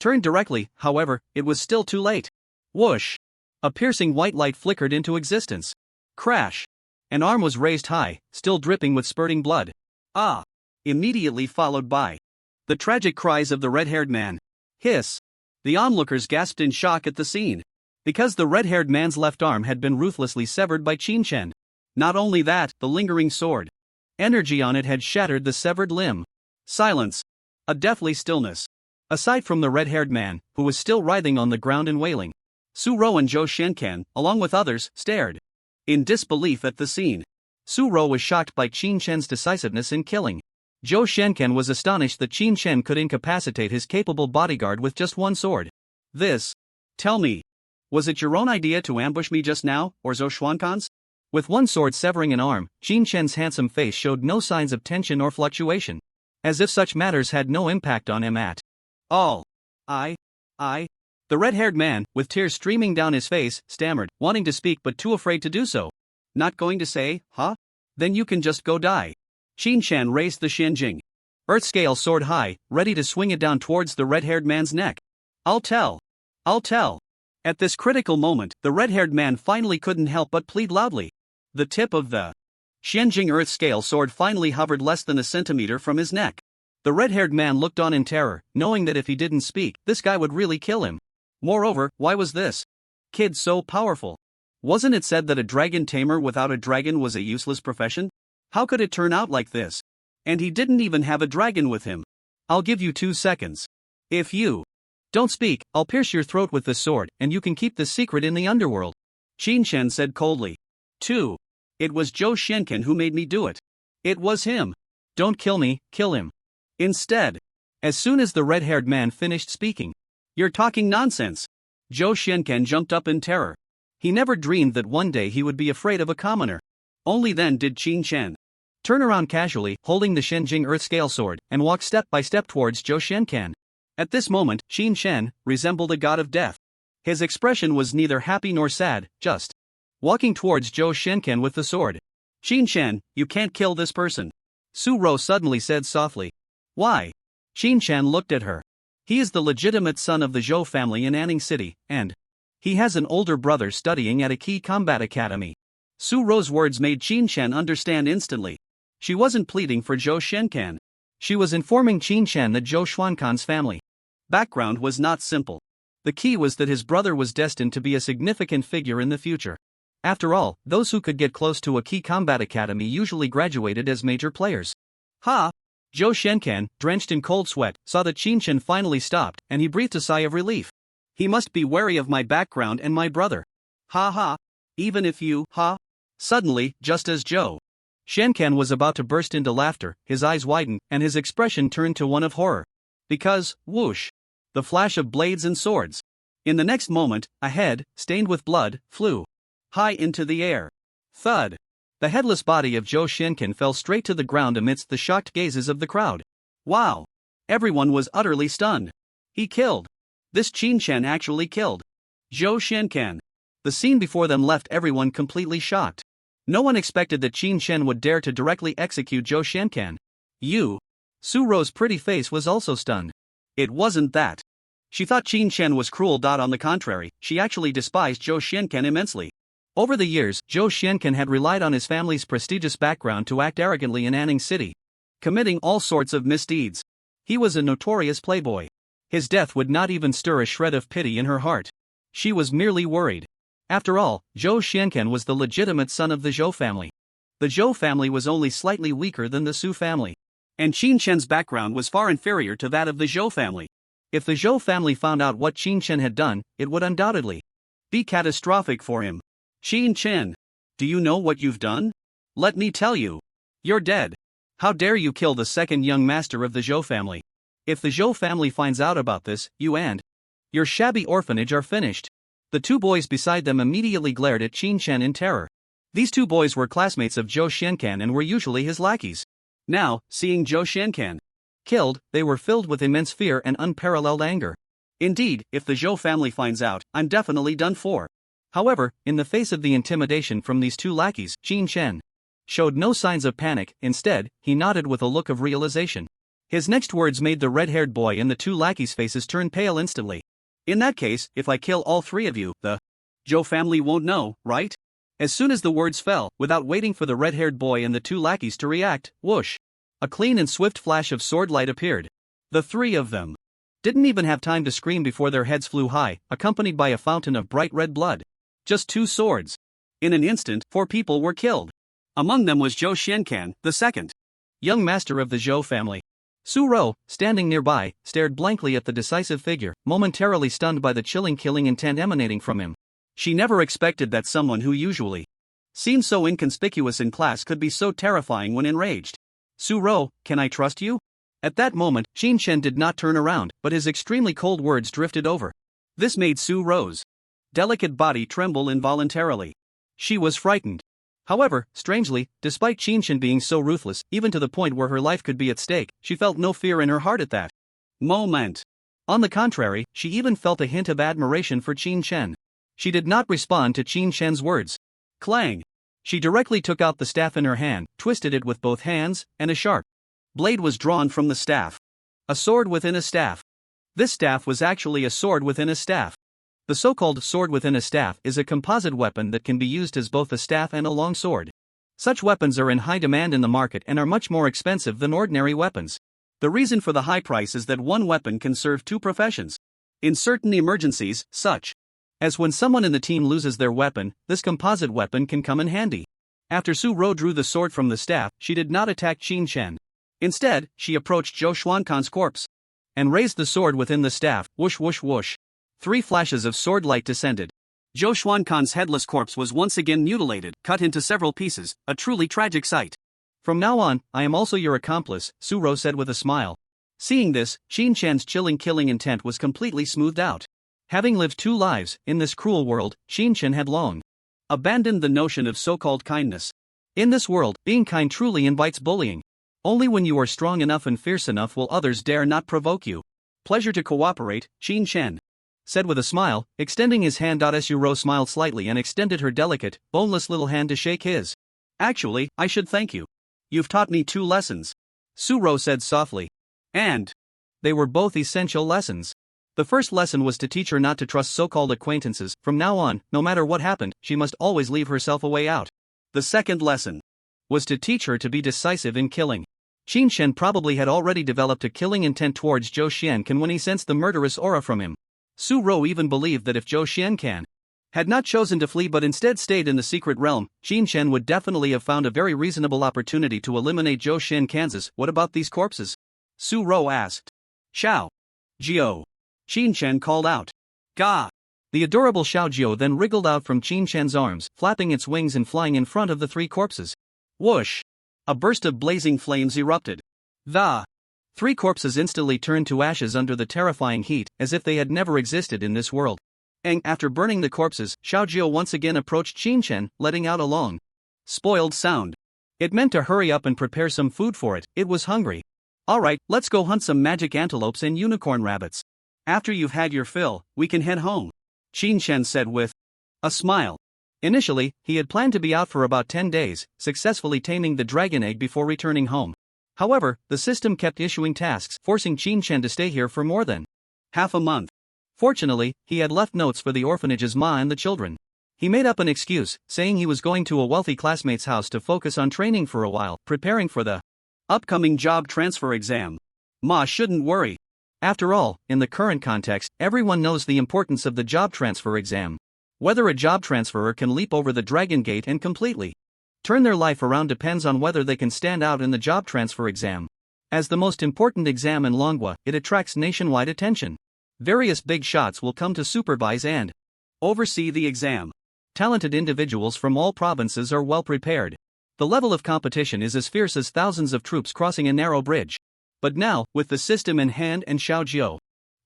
turned directly. However, it was still too late. Whoosh! A piercing white light flickered into existence. Crash! An arm was raised high, still dripping with spurting blood. Immediately followed by the tragic cries of the red-haired man. Hiss! The onlookers gasped in shock at the scene. Because the red-haired man's left arm had been ruthlessly severed by Qin Shen. Not only that, the lingering sword energy on it had shattered the severed limb. Silence. A deathly stillness. Aside from the red-haired man, who was still writhing on the ground and wailing, Su Ro and Zhou Shenken, along with others, stared in disbelief at the scene. Su Ro was shocked by Qin Shen's decisiveness in killing. Zhou Shenken was astonished that Qin Shen could incapacitate his capable bodyguard with just one sword. Tell me, was it your own idea to ambush me just now, or Zhou Xuankan's? With one sword severing an arm, Qin Shen's handsome face showed no signs of tension or fluctuation. As if such matters had no impact on him at all. The red-haired man, with tears streaming down his face, stammered, wanting to speak but too afraid to do so. Not going to say, huh? Then you can just go die. Qin Shen raised the Xianjing Earth Scale sword high, ready to swing it down towards the red-haired man's neck. I'll tell. At this critical moment, the red-haired man finally couldn't help but plead loudly. The tip of the Xianjing Earth Scale sword finally hovered less than a centimeter from his neck. The red-haired man looked on in terror, knowing that if he didn't speak, this guy would really kill him. Moreover, why was this kid so powerful? Wasn't it said that a dragon tamer without a dragon was a useless profession? How could it turn out like this? And he didn't even have a dragon with him. I'll give you 2 seconds. If you don't speak, I'll pierce your throat with this sword, and you can keep this secret in the underworld. Qin Shen said coldly. 2. It was Zhou Shenken who made me do it. It was him. Don't kill me, kill him. Instead. As soon as the red-haired man finished speaking. You're talking nonsense. Zhou Shenken jumped up in terror. He never dreamed that one day he would be afraid of a commoner. Only then did Qin Chen turn around casually, holding the Shenjing Earth Scale Sword, and walk step by step towards Zhou Shenkan. At this moment, Qin Chen resembled a god of death. His expression was neither happy nor sad, just walking towards Zhou Shenkan with the sword. Qin Chen, you can't kill this person. Su Rou suddenly said softly. Why? Qin Chen looked at her. He is the legitimate son of the Zhou family in Anning City, and he has an older brother studying at a key combat academy. Su Rou's words made Qin Chen understand instantly. She wasn't pleading for Zhou Shenkan. She was informing Qin Chen that Zhou Xuankan's family background was not simple. The key was that his brother was destined to be a significant figure in the future. After all, those who could get close to a key combat academy usually graduated as major players. Ha! Zhou Shenkan, drenched in cold sweat, saw that Qin Chen finally stopped, and he breathed a sigh of relief. He must be wary of my background and my brother. Ha ha! Even if you, ha! Suddenly, just as Zhou Shenkan was about to burst into laughter, his eyes widened, and his expression turned to one of horror. Because, whoosh! The flash of blades and swords. In the next moment, a head, stained with blood, flew high into the air. Thud! The headless body of Zhou Shenkan fell straight to the ground amidst the shocked gazes of the crowd. Wow! Everyone was utterly stunned. He killed. This Qin Chen actually killed Zhou Shenkan. The scene before them left everyone completely shocked. No one expected that Qin Chen would dare to directly execute Zhou Shenkan. Su Rou's pretty face was also stunned. It wasn't that. She thought Qin Chen was cruel. On the contrary, she actually despised Zhou Shenkan immensely. Over the years, Zhou Shenkan had relied on his family's prestigious background to act arrogantly in Anning City, committing all sorts of misdeeds. He was a notorious playboy. His death would not even stir a shred of pity in her heart. She was merely worried. After all, Zhou Shenkan was the legitimate son of the Zhou family. The Zhou family was only slightly weaker than the Su family. And Qin Chen's background was far inferior to that of the Zhou family. If the Zhou family found out what Qin Chen had done, it would undoubtedly be catastrophic for him. Qin Chen, do you know what you've done? Let me tell you. You're dead. How dare you kill the second young master of the Zhou family? If the Zhou family finds out about this, you and your shabby orphanage are finished. The two boys beside them immediately glared at Qin Chen in terror. These two boys were classmates of Zhou Shenkan and were usually his lackeys. Now, seeing Zhou Shenkan killed, they were filled with immense fear and unparalleled anger. Indeed, if the Zhou family finds out, I'm definitely done for. However, in the face of the intimidation from these two lackeys, Qin Chen showed no signs of panic. Instead, he nodded with a look of realization. His next words made the red-haired boy and the two lackeys' faces turn pale instantly. In that case, if I kill all three of you, the Zhou family won't know, right? As soon as the words fell, without waiting for the red-haired boy and the two lackeys to react, whoosh! A clean and swift flash of sword light appeared. The three of them didn't even have time to scream before their heads flew high, accompanied by a fountain of bright red blood. Just two swords. In an instant, 4 people were killed. Among them was Zhou Shenkan, the second young master of the Zhou family. Su Rou, standing nearby, stared blankly at the decisive figure, momentarily stunned by the chilling killing intent emanating from him. She never expected that someone who usually seemed so inconspicuous in class could be so terrifying when enraged. Su Rou, can I trust you? At that moment, Qin Chen did not turn around, but his extremely cold words drifted over. This made Su Rou's delicate body tremble involuntarily. She was frightened. However, strangely, despite Qin Chen being so ruthless, even to the point where her life could be at stake, she felt no fear in her heart at that moment. On the contrary, she even felt a hint of admiration for Qin Chen. She did not respond to Qin Chen's words. Clang! She directly took out the staff in her hand, twisted it with both hands, and a sharp blade was drawn from the staff. A sword within a staff. This staff was actually a sword within a staff. The so-called sword within a staff is a composite weapon that can be used as both a staff and a long sword. Such weapons are in high demand in the market and are much more expensive than ordinary weapons. The reason for the high price is that one weapon can serve 2 professions. In certain emergencies, such as when someone in the team loses their weapon, this composite weapon can come in handy. After Su Rou drew the sword from the staff, she did not attack Qin Chen. Instead, she approached Zhou Xuankan's corpse and raised the sword within the staff. Whoosh whoosh whoosh. 3 flashes of sword light descended. Zhou Xuankan's headless corpse was once again mutilated, cut into several pieces, a truly tragic sight. From now on, I am also your accomplice, Su Rou said with a smile. Seeing this, Qin Chen's chilling killing intent was completely smoothed out. Having lived 2 lives in this cruel world, Shin-chan had long abandoned the notion of so-called kindness. in this world, being kind truly invites bullying. Only when you are strong enough and fierce enough will others dare not provoke you. Pleasure to cooperate, Shin-chan said with a smile, extending his hand. Suro smiled slightly and extended her delicate, boneless little hand to shake his. Actually, I should thank you. You've taught me 2 lessons. Suro said softly. And they were both essential lessons. The first lesson was to teach her not to trust so-called acquaintances. From now on, no matter what happened, she must always leave herself a way out. The second lesson was to teach her to be decisive in killing. Shin-chan probably had already developed a killing intent towards Zhou Xiankan when he sensed the murderous aura from him. Suro even believed that if Zhou Xiankan had not chosen to flee but instead stayed in the secret realm, Shin-chan would definitely have found a very reasonable opportunity to eliminate Zhou Xiankan's. What about these corpses? Suro asked. Xiao Jiao. Shin-chan called out. Ga. The adorable Xiao Jiao then wriggled out from Shin-chan's arms, flapping its wings and flying in front of the 3 corpses. Whoosh! A burst of blazing flames erupted. The 3 corpses instantly turned to ashes under the terrifying heat, as if they had never existed in this world. And after burning the corpses, Xiao Jiao once again approached Shin-chan, letting out a long, spoiled sound. It meant to hurry up and prepare some food for it. It was hungry. Alright, let's go hunt some magic antelopes and unicorn rabbits. After you've had your fill, we can head home, Shin-chan said with a smile. Initially, he had planned to be out for about 10 days, successfully taming the dragon egg before returning home. However, the system kept issuing tasks, forcing Shin-chan to stay here for more than half a month. Fortunately, he had left notes for the orphanage's ma and the children. He made up an excuse, saying he was going to a wealthy classmate's house to focus on training for a while, preparing for the upcoming job transfer exam. Ma shouldn't worry. After all, in the current context, everyone knows the importance of the job transfer exam. Whether a job transferer can leap over the Dragon Gate and completely turn their life around depends on whether they can stand out in the job transfer exam. As the most important exam in Manhwa, it attracts nationwide attention. Various big shots will come to supervise and oversee the exam. Talented individuals from all provinces are well prepared. The level of competition is as fierce as thousands of troops crossing a narrow bridge. But now, with the system in hand and Xiao Jiao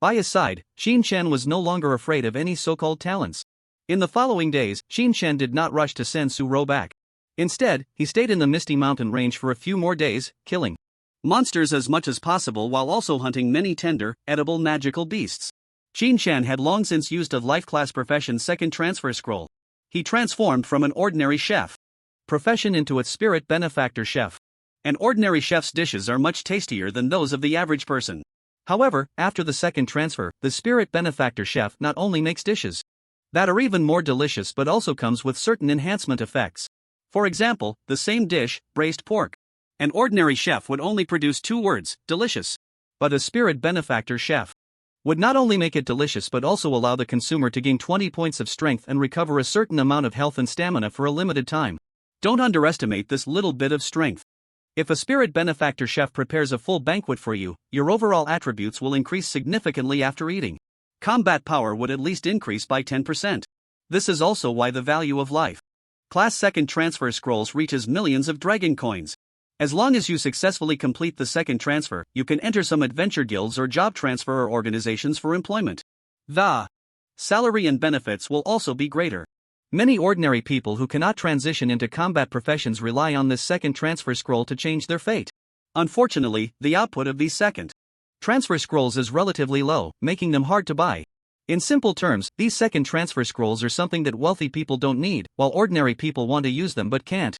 by his side, Shin-chan was no longer afraid of any so-called talents. In the following days, Shin-chan did not rush to send Suro back. Instead, he stayed in the Misty Mountain range for a few more days, killing monsters as much as possible while also hunting many tender, edible magical beasts. Shin-chan had long since used a life class profession second transfer scroll. He transformed from an ordinary chef profession into a spirit benefactor chef. An ordinary chef's dishes are much tastier than those of the average person. However, after the second transfer, the spirit benefactor chef not only makes dishes that are even more delicious but also comes with certain enhancement effects. For example, the same dish, braised pork. An ordinary chef would only produce 2 words, delicious. But a spirit benefactor chef would not only make it delicious but also allow the consumer to gain 20 points of strength and recover a certain amount of health and stamina for a limited time. Don't underestimate this little bit of strength. If a spirit benefactor chef prepares a full banquet for you, your overall attributes will increase significantly after eating. Combat power would at least increase by 10%. This is also why the value of life Class second transfer scrolls reaches millions of dragon coins. As long as you successfully complete the second transfer, you can enter some adventure guilds or job transfer organizations for employment. The salary and benefits will also be greater. Many ordinary people who cannot transition into combat professions rely on this second transfer scroll to change their fate. Unfortunately, the output of these second transfer scrolls is relatively low, making them hard to buy. In simple terms, these second transfer scrolls are something that wealthy people don't need, while ordinary people want to use them but can't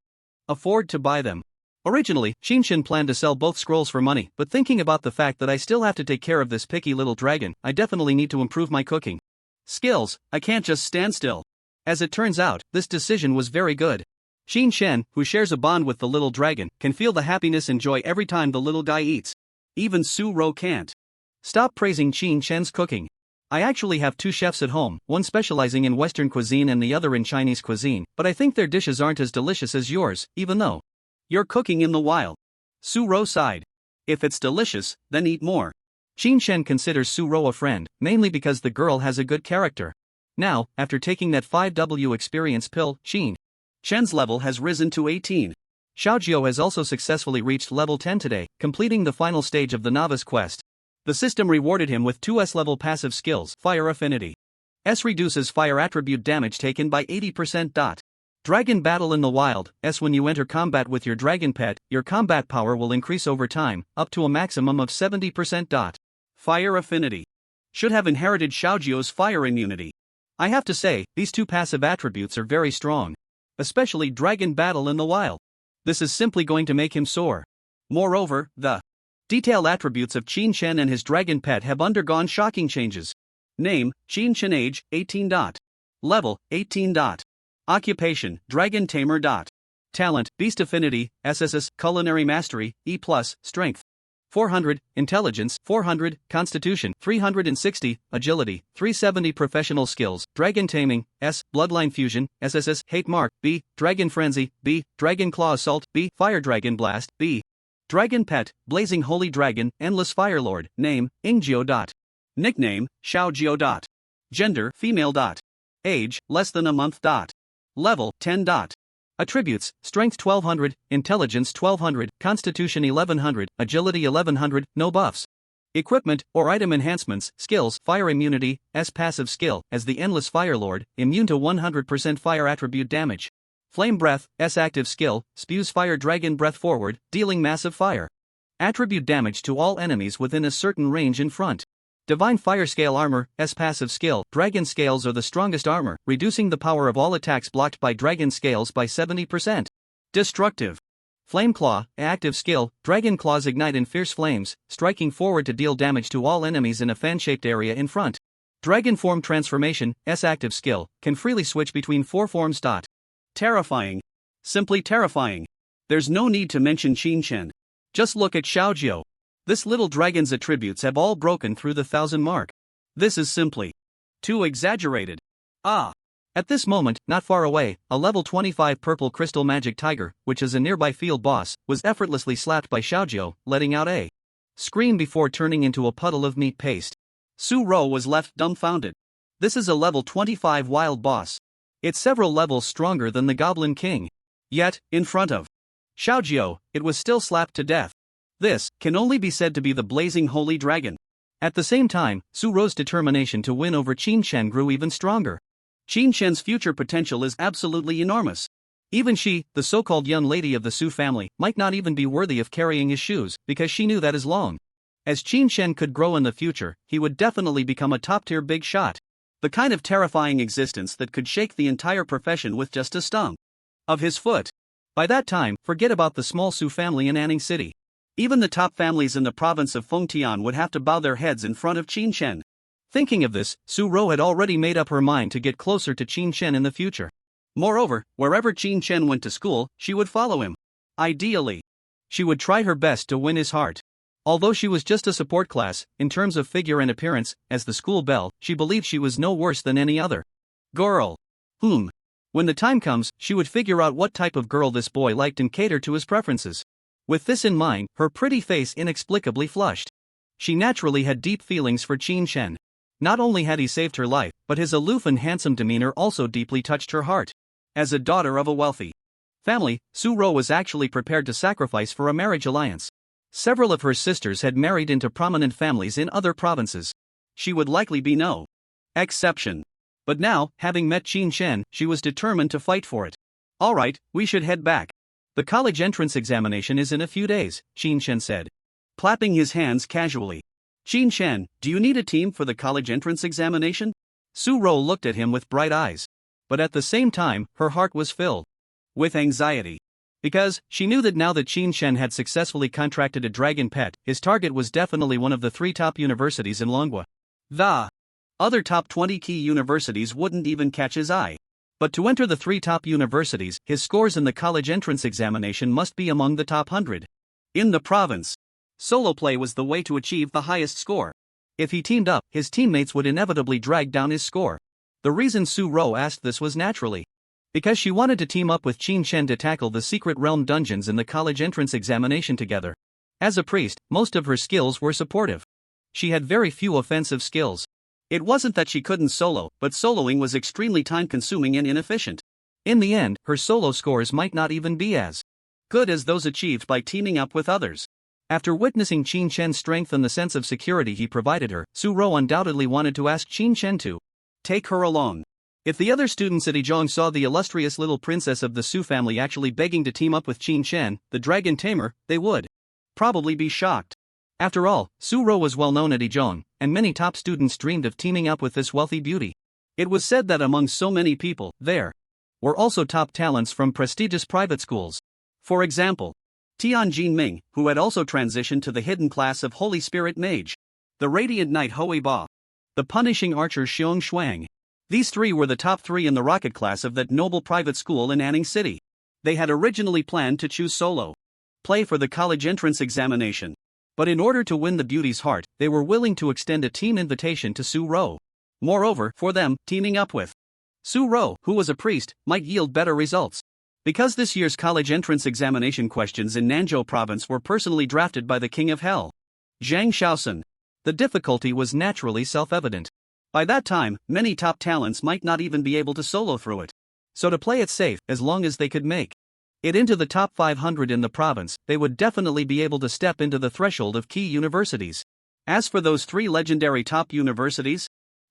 afford to buy them. Originally, Shin-chan planned to sell both scrolls for money, but thinking about the fact that I still have to take care of this picky little dragon, I definitely need to improve my cooking skills. I can't just stand still. As it turns out, this decision was very good. Shin-chan, who shares a bond with the little dragon, can feel the happiness and joy every time the little guy eats. Even Suro can't stop praising Shin-chan's cooking. I actually have 2 chefs at home, one specializing in Western cuisine and the other in Chinese cuisine, but I think their dishes aren't as delicious as yours, even though you're cooking in the wild. Suro sighed. If it's delicious, then eat more. Shin-chan considers Suro a friend, mainly because the girl has a good character. Now, after taking that 5W experience pill, Shin-chan's level has risen to 18. Xiaojiao has also successfully reached level 10 today, completing the final stage of the novice quest. The system rewarded him with 2 S-level passive skills, Fire Affinity S reduces fire attribute damage taken by 80%. Dragon Battle in the Wild. S when you enter combat with your dragon pet, your combat power will increase over time, up to a maximum of 70%. Fire Affinity. Should have inherited Xiaojio's fire immunity. I have to say, these two passive attributes are very strong. Especially Dragon Battle in the Wild. This is simply going to make him soar. Moreover, the detailed attributes of Qin Shen and his dragon pet have undergone shocking changes. Name, Qin Shen. Age, 18. Level, 18. Occupation, Dragon Tamer. Talent, Beast Affinity, SSS, Culinary Mastery, E+, Strength 400, Intelligence 400, Constitution 360, Agility 370, Professional Skills, Dragon Taming, S, Bloodline Fusion, SSS, Hate Mark, B, Dragon Frenzy, B, Dragon Claw Assault, B, Fire Dragon Blast, B. Dragon Pet, Blazing Holy Dragon, Endless Firelord, Name, Ingjio. Nickname, Xiaojio. Gender, Female. Age, less than a month. Level, 10. Attributes, Strength 1200, Intelligence 1200, Constitution 1100, Agility 1100, no buffs. Equipment, or item enhancements, skills, Fire Immunity, S passive skill, as the Endless Firelord, immune to 100% fire attribute damage. Flame Breath, S active skill, spews fire dragon breath forward, dealing massive fire attribute damage to all enemies within a certain range in front. Divine Fire Scale Armor, S passive skill, dragon scales are the strongest armor, reducing the power of all attacks blocked by dragon scales by 70%. Destructive Flame Claw, active skill, dragon claws ignite in fierce flames, striking forward to deal damage to all enemies in a fan-shaped area in front. Dragon Form Transformation, S active skill, can freely switch between 4 forms. Terrifying. Simply terrifying. There's no need to mention Qin Shen. Just look at Xiaojio. This little dragon's attributes have all broken through the 1,000 mark. This is simply too exaggerated. At this moment, not far away, a level 25 purple crystal magic tiger, which is a nearby field boss, was effortlessly slapped by Xiaojio, letting out a scream before turning into a puddle of meat paste. Su Ro was left dumbfounded. This is a level 25 wild boss. It's several levels stronger than the Goblin King. Yet, in front of Xiaojio, it was still slapped to death. This can only be said to be the blazing holy dragon. At the same time, Su Ro's determination to win over Qin Shen grew even stronger. Qin Shen's future potential is absolutely enormous. Even she, the so-called young lady of the Su family, might not even be worthy of carrying his shoes, because she knew that as long as Qin Shen could grow in the future, he would definitely become a top-tier big shot. The kind of terrifying existence that could shake the entire profession with just a stomp of his foot. By that time, forget about the small Su family in Anning City. Even the top families in the province of Fengtian would have to bow their heads in front of Qin Shen. Thinking of this, Su Ro had already made up her mind to get closer to Qin Shen in the future. Moreover, wherever Qin Shen went to school, she would follow him. Ideally, she would try her best to win his heart. Although she was just a support class, in terms of figure and appearance, as the school belle, she believed she was no worse than any other girl. When the time comes, she would figure out what type of girl this boy liked and cater to his preferences. With this in mind, her pretty face inexplicably flushed. She naturally had deep feelings for Qin Shen. Not only had he saved her life, but his aloof and handsome demeanor also deeply touched her heart. As a daughter of a wealthy family, Su Ro was actually prepared to sacrifice for a marriage alliance. Several of her sisters had married into prominent families in other provinces. She would likely be no exception. But now, having met Qin Shen, she was determined to fight for it. Alright, we should head back. The college entrance examination is in a few days, Qin Shen said, clapping his hands casually. Qin Shen, do you need a team for the college entrance examination? Su Ro looked at him with bright eyes. But at the same time, her heart was filled with anxiety. Because, she knew that now that Qin Shen had successfully contracted a dragon pet, his target was definitely one of the 3 top universities in Longwa. The other top 20 key universities wouldn't even catch his eye. But to enter the 3 top universities, his scores in the college entrance examination must be among the top 100. In the province, solo play was the way to achieve the highest score. If he teamed up, his teammates would inevitably drag down his score. The reason Su Ro asked this was naturally because she wanted to team up with Qin Shen to tackle the secret realm dungeons in the college entrance examination together. As a priest, most of her skills were supportive. She had very few offensive skills. It wasn't that she couldn't solo, but soloing was extremely time-consuming and inefficient. In the end, her solo scores might not even be as good as those achieved by teaming up with others. After witnessing Qin Shen's strength and the sense of security he provided her, Su Ro undoubtedly wanted to ask Qin Shen to take her along. If the other students at Ijong saw the illustrious little princess of the Su family actually begging to team up with Qin Shen, the dragon tamer, they would probably be shocked. After all, Su Ro was well known at Ijong, and many top students dreamed of teaming up with this wealthy beauty. It was said that among so many people, there were also top talents from prestigious private schools. For example, Tian Jinming, who had also transitioned to the hidden class of Holy Spirit Mage, the Radiant Knight Hui Ba, the punishing archer Xiong Shuang. These three were the top three in the rocket class of that noble private school in Anning City. They had originally planned to choose solo play for the college entrance examination. But in order to win the beauty's heart, they were willing to extend a team invitation to Su Ro. Moreover, for them, teaming up with Su Ro, who was a priest, might yield better results. Because this year's college entrance examination questions in Nanzhou province were personally drafted by the King of Hell, Zhang Shaosun, the difficulty was naturally self-evident. By that time, many top talents might not even be able to solo through it. So to play it safe, as long as they could make it into the top 500 in the province, they would definitely be able to step into the threshold of key universities. As for those three legendary top universities,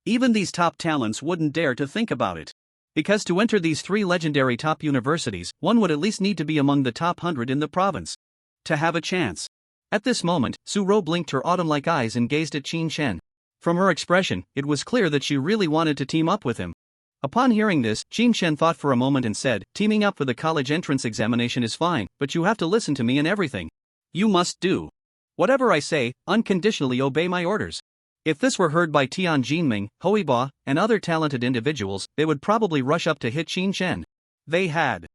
even these top talents wouldn't dare to think about it. Because to enter these three legendary top universities, one would at least need to be among the top 100 in the province to have a chance. At this moment, Su Ro blinked her autumn-like eyes and gazed at Qin Shen. From her expression, it was clear that she really wanted to team up with him. Upon hearing this, Qin Shen thought for a moment and said, "Teaming up for the college entrance examination is fine, but you have to listen to me in everything. You must do whatever I say, unconditionally obey my orders." If this were heard by Tian Jinming, Hui Ba, and other talented individuals, they would probably rush up to hit Qin Shen. They had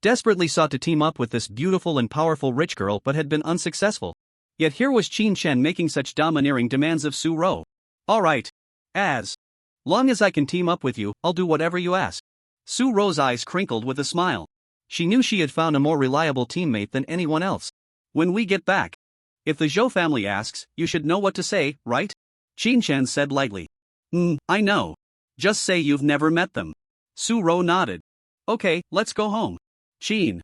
desperately sought to team up with this beautiful and powerful rich girl but had been unsuccessful. Yet here was Qin Shen making such domineering demands of Su Ro. "Alright. As long as I can team up with you, I'll do whatever you ask." Su Ro's eyes crinkled with a smile. She knew she had found a more reliable teammate than anyone else. "When we get back, if the Zhou family asks, you should know what to say, right?" Qin Shen said lightly. I know. Just say you've never met them." Su Ro nodded. "Okay, let's go home." Qin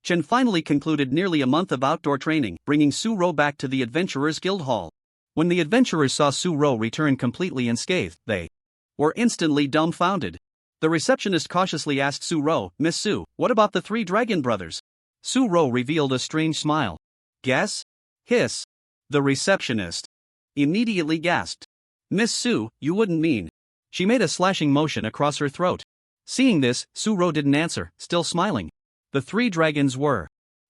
Shen finally concluded nearly a month of outdoor training, bringing Su Ro back to the Adventurers Guild Hall. When the adventurers saw Su Ro return completely unscathed, they were instantly dumbfounded. The receptionist cautiously asked Su Ro, "Miss Su, what about the three dragon brothers?" Su Ro revealed a strange smile. "Guess?" Hiss. The receptionist immediately gasped. "Miss Su, you wouldn't mean..." She made a slashing motion across her throat. Seeing this, Su Ro didn't answer, still smiling. The three dragons were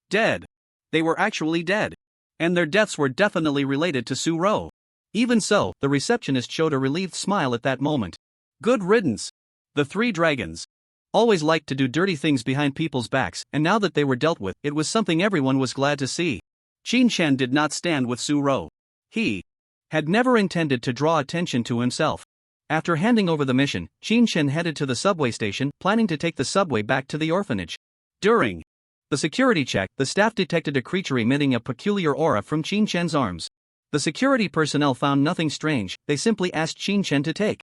dead. They were actually dead. And their deaths were definitely related to Su Ro. Even so, the receptionist showed a relieved smile at that moment. Good riddance. The three dragons always liked to do dirty things behind people's backs, and now that they were dealt with, it was something everyone was glad to see. Qin Shen did not stand with Su Ro. He had never intended to draw attention to himself. After handing over the mission, Qin Shen headed to the subway station, planning to take the subway back to the orphanage. During the security check, the staff detected a creature emitting a peculiar aura from Qin Shen's arms. The security personnel found nothing strange, they simply asked Qin Shen to take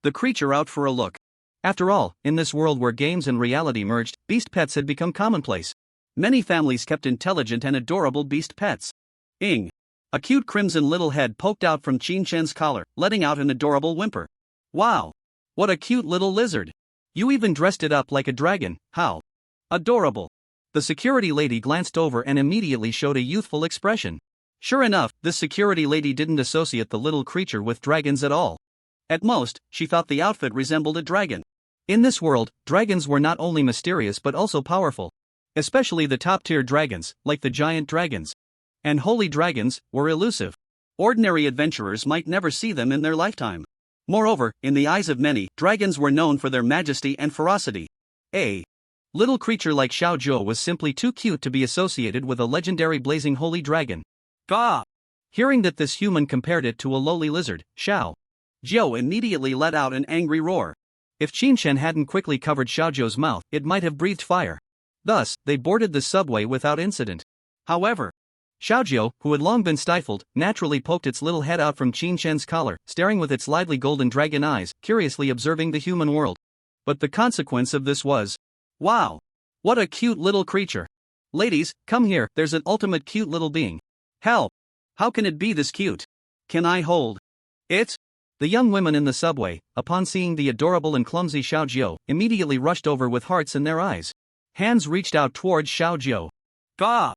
the creature out for a look. After all, in this world where games and reality merged, beast pets had become commonplace. Many families kept intelligent and adorable beast pets. A cute crimson little head poked out from Qin Shen's collar, letting out an adorable whimper. "Wow! What a cute little lizard! You even dressed it up like a dragon, how adorable!" The security lady glanced over and immediately showed a youthful expression. Sure enough, this security lady didn't associate the little creature with dragons at all. At most, she thought the outfit resembled a dragon. In this world, dragons were not only mysterious but also powerful. Especially the top-tier dragons, like the giant dragons and holy dragons, were elusive. Ordinary adventurers might never see them in their lifetime. Moreover, in the eyes of many, dragons were known for their majesty and ferocity. A little creature like Xiao Zhou was simply too cute to be associated with a legendary blazing holy dragon. Gah! Hearing that this human compared it to a lowly lizard, Xiao Zhou immediately let out an angry roar. If Qin Shen hadn't quickly covered Xiao Zhou's mouth, it might have breathed fire. Thus, they boarded the subway without incident. However, Xiao Zhou, who had long been stifled, naturally poked its little head out from Qin Shen's collar, staring with its lively golden dragon eyes, curiously observing the human world. But the consequence of this was, "Wow! What a cute little creature! Ladies, come here, there's an ultimate cute little being. Help! How can it be this cute? Can I hold it?" The young women in the subway, upon seeing the adorable and clumsy Xiaojiu, immediately rushed over with hearts in their eyes. Hands reached out towards Xiaojiu. Gah!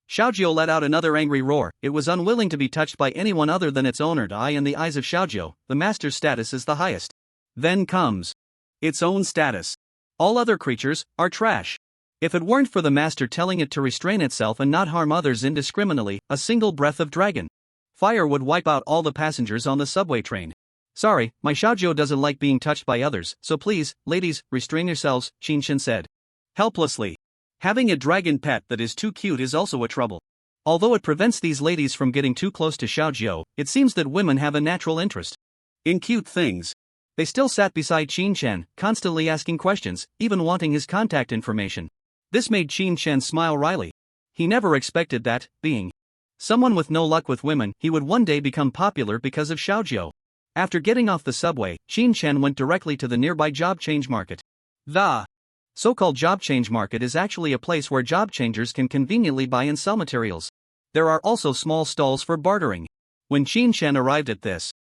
Xiaojiu let out another angry roar. It was unwilling to be touched by anyone other than its owner. In the eyes of Xiaojiu, the master's status is the highest. Then comes its own status. All other creatures are trash. If it weren't for the master telling it to restrain itself and not harm others indiscriminately, a single breath of dragon fire would wipe out all the passengers on the subway train. Sorry, my Xiaojiu doesn't like being touched by others, so please, ladies, restrain yourselves, Qinshan said. Helplessly. Having a dragon pet that is too cute is also a trouble. Although it prevents these ladies from getting too close to Xiaojiu, it seems that women have a natural interest in cute things. They still sat beside Qinshan, constantly asking questions, even wanting his contact information. This made Qinshan smile wryly. He never expected that, being someone with no luck with women, he would one day become popular because of Xiaojiu. After getting off the subway, Qinshan went directly to the nearby job change market. The so-called job change market is actually a place where job changers can conveniently buy and sell materials. There are also small stalls for bartering. When Qinshan arrived at this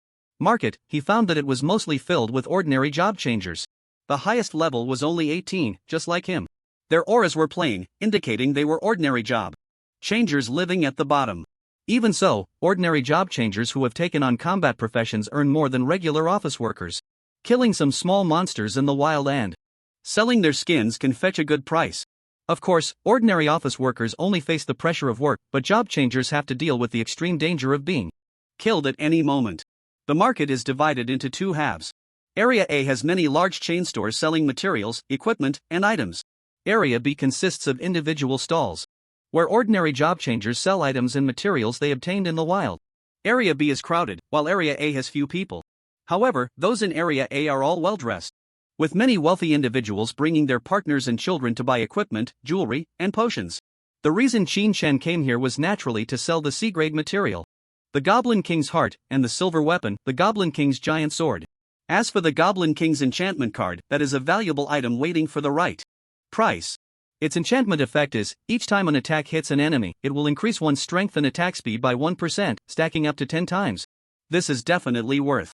market, he found that it was mostly filled with ordinary job changers. The highest level was only 18, just like him. Their auras were plain, indicating they were ordinary job changers living at the bottom. Even so, ordinary job changers who have taken on combat professions earn more than regular office workers. Killing some small monsters in the wild and selling their skins can fetch a good price. Of course, ordinary office workers only face the pressure of work, but job changers have to deal with the extreme danger of being killed at any moment. The market is divided into two halves. Area A has many large chain stores selling materials, equipment, and items. Area B consists of individual stalls, where ordinary job changers sell items and materials they obtained in the wild. Area B is crowded, while Area A has few people. However, those in Area A are all well-dressed, with many wealthy individuals bringing their partners and children to buy equipment, jewelry, and potions. The reason Qinshan came here was naturally to sell the C-grade material, the Goblin King's heart, and the silver weapon, the Goblin King's giant sword. As for the Goblin King's enchantment card, that is a valuable item waiting for the right price. Its enchantment effect is, each time an attack hits an enemy, it will increase one's strength and attack speed by 1%, stacking up to 10 times. This is definitely worth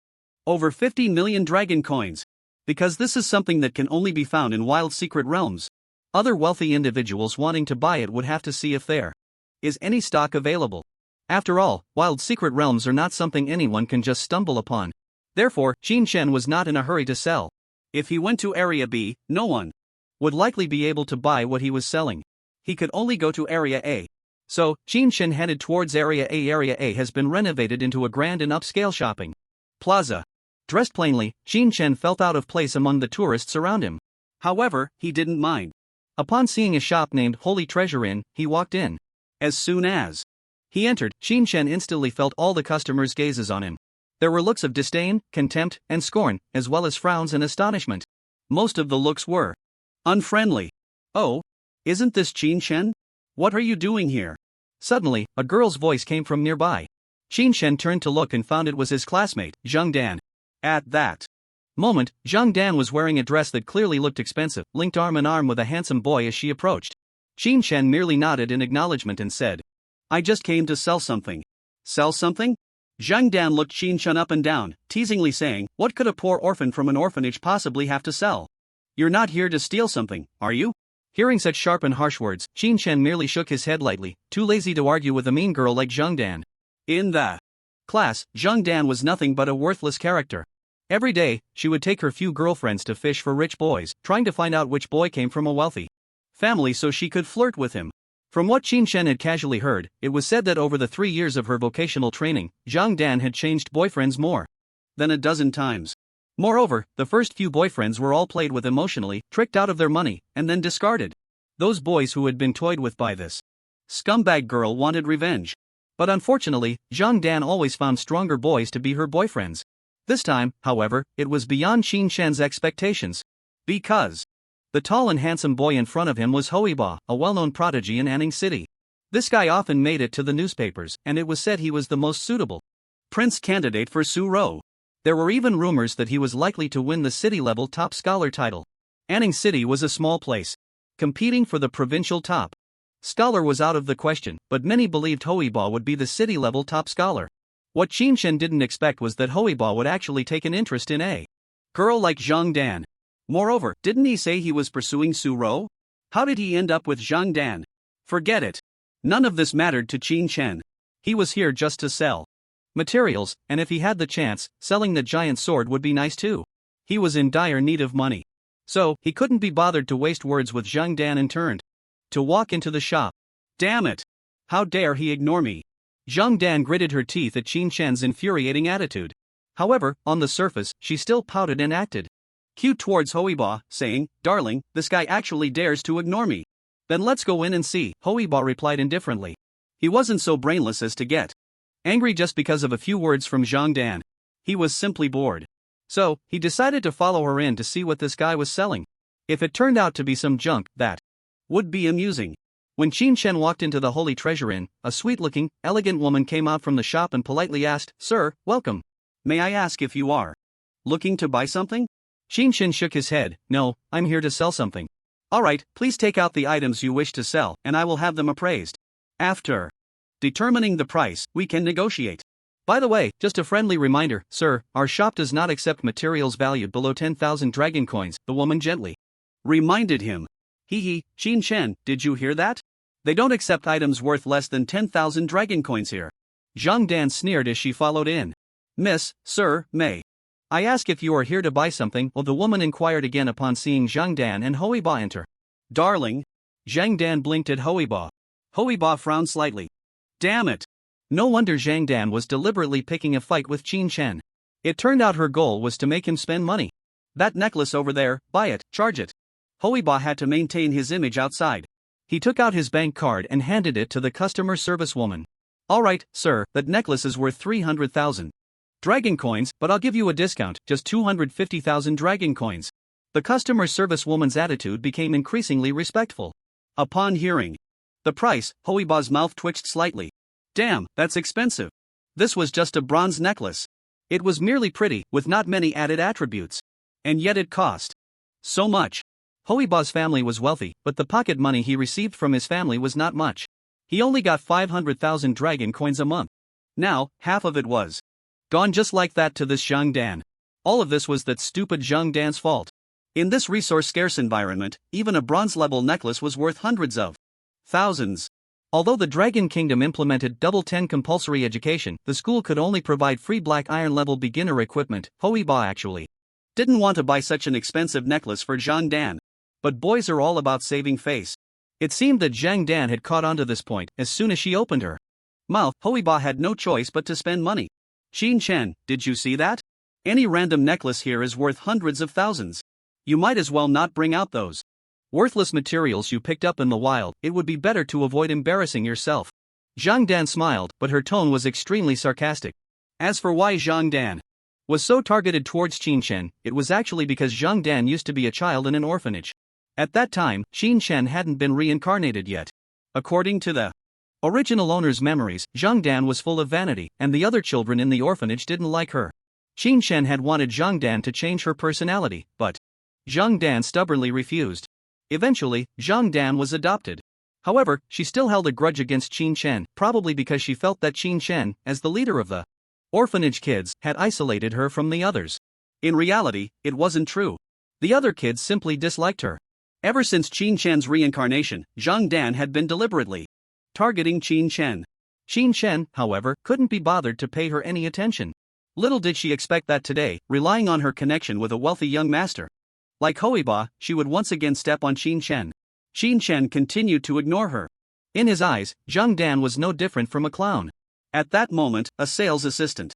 over 50 million dragon coins. Because this is something that can only be found in wild secret realms. Other wealthy individuals wanting to buy it would have to see if there is any stock available. After all, wild secret realms are not something anyone can just stumble upon. Therefore, Qinshan was not in a hurry to sell. If he went to Area B, no one would likely be able to buy what he was selling. He could only go to Area A. So, Qinshan headed towards Area A. Area A has been renovated into a grand and upscale shopping plaza. Dressed plainly, Qinshan felt out of place among the tourists around him. However, he didn't mind. Upon seeing a shop named Holy Treasure Inn, he walked in. As soon as he entered, Qinshan instantly felt all the customers' gazes on him. There were looks of disdain, contempt, and scorn, as well as frowns and astonishment. Most of the looks were unfriendly. Oh, isn't this Qinshan? What are you doing here? Suddenly, a girl's voice came from nearby. Qinshan turned to look and found it was his classmate, Zhang Dan. At that moment, Zhang Dan was wearing a dress that clearly looked expensive, linked arm in arm with a handsome boy as she approached. Qinshan merely nodded in acknowledgement and said, I just came to sell something. Sell something? Zhang Dan looked Qinshan up and down, teasingly saying, what could a poor orphan from an orphanage possibly have to sell? You're not here to steal something, are you? Hearing such sharp and harsh words, Qinshan merely shook his head lightly, too lazy to argue with a mean girl like Zhang Dan. In the class, Zhang Dan was nothing but a worthless character. Every day, she would take her few girlfriends to fish for rich boys, trying to find out which boy came from a wealthy family so she could flirt with him. From what Qinshan had casually heard, it was said that over the 3 years of her vocational training, Zhang Dan had changed boyfriends more than a dozen times. Moreover, the first few boyfriends were all played with emotionally, tricked out of their money, and then discarded. Those boys who had been toyed with by this scumbag girl wanted revenge. But unfortunately, Zhang Dan always found stronger boys to be her boyfriends. This time, however, it was beyond Qinshan's expectations. Because the tall and handsome boy in front of him was Hoiba, a well-known prodigy in Anning City. This guy often made it to the newspapers, and it was said he was the most suitable prince candidate for Su-Ro. There were even rumors that he was likely to win the city-level top scholar title. Anning City was a small place. Competing for the provincial top scholar was out of the question, but many believed Hoiba would be the city-level top scholar. What Qin Shen didn't expect was that Hoiba would actually take an interest in a girl like Zhang Dan. Moreover, didn't he say he was pursuing Su Ro? How did he end up with Zhang Dan? Forget it. None of this mattered to Qin Shen. He was here just to sell materials, and if he had the chance, selling the giant sword would be nice too. He was in dire need of money. So, he couldn't be bothered to waste words with Zhang Dan and turned to walk into the shop. Damn it! How dare he ignore me? Zhang Dan gritted her teeth at Qin Shen's infuriating attitude. However, on the surface, she still pouted and acted cute towards Hoiba, saying, "Darling, this guy actually dares to ignore me. Then let's go in and see," Hoiba replied indifferently. He wasn't so brainless as to get angry just because of a few words from Zhang Dan. He was simply bored. So, he decided to follow her in to see what this guy was selling. If it turned out to be some junk, that would be amusing. When Qin Shen walked into the Holy Treasure Inn, a sweet-looking, elegant woman came out from the shop and politely asked, "Sir, welcome. May I ask if you are looking to buy something?" Qin Shen shook his head. "No, I'm here to sell something." "Alright, please take out the items you wish to sell, and I will have them appraised. After determining the price, we can negotiate. By the way, just a friendly reminder, sir, our shop does not accept materials valued below 10,000 dragon coins," the woman gently reminded him. Hee, Qin Shen, did you hear that? They don't accept items worth less than 10,000 dragon coins here. Zhang Dan sneered as she followed in. "Miss, sir, may I ask if you are here to buy something?" Well, the woman inquired again upon seeing Zhang Dan and Hoiba enter. "Darling." Zhang Dan blinked at Hoiba. Hoiba frowned slightly. Damn it. No wonder Zhang Dan was deliberately picking a fight with Qin Shen. It turned out her goal was to make him spend money. "That necklace over there, buy it, charge it." Hoiba had to maintain his image outside. He took out his bank card and handed it to the customer service woman. "Alright, sir, that necklace is worth 300,000 dragon coins, but I'll give you a discount, just 250,000 dragon coins." The customer service woman's attitude became increasingly respectful. Upon hearing the price, Hoiba's mouth twitched slightly. Damn, that's expensive. This was just a bronze necklace. It was merely pretty, with not many added attributes. And yet it cost so much. Hoiba's family was wealthy, but the pocket money he received from his family was not much. He only got 500,000 dragon coins a month. Now, half of it was gone just like that to this Zhang Dan. All of this was that stupid Zhang Dan's fault. In this resource-scarce environment, even a bronze-level necklace was worth hundreds of thousands. Although the Dragon Kingdom implemented double 10 compulsory education, the school could only provide free black iron level beginner equipment. Hoiba actually didn't want to buy such an expensive necklace for Zhang Dan. But boys are all about saving face. It seemed that Zhang Dan had caught on to this point as soon as she opened her mouth. Hoiba had no choice but to spend money. "Qin Shen, did you see that? Any random necklace here is worth hundreds of thousands. You might as well not bring out those worthless materials you picked up in the wild. It would be better to avoid embarrassing yourself." Zhang Dan smiled, but her tone was extremely sarcastic. As for why Zhang Dan was so targeted towards Qin Shen, it was actually because Zhang Dan used to be a child in an orphanage. At that time, Qin Shen hadn't been reincarnated yet. According to the original owner's memories, Zhang Dan was full of vanity, and the other children in the orphanage didn't like her. Qin Shen had wanted Zhang Dan to change her personality, but Zhang Dan stubbornly refused. Eventually, Zhang Dan was adopted. However, she still held a grudge against Qin Shen, probably because she felt that Qin Shen, as the leader of the orphanage kids, had isolated her from the others. In reality, it wasn't true. The other kids simply disliked her. Ever since Qin Shen's reincarnation, Zhang Dan had been deliberately targeting Qin Shen. Qin Shen, however, couldn't be bothered to pay her any attention. Little did she expect that today, relying on her connection with a wealthy young master like Hoiba, she would once again step on Qin Shen. Qin Shen continued to ignore her. In his eyes, Zhang Dan was no different from a clown. At that moment, a sales assistant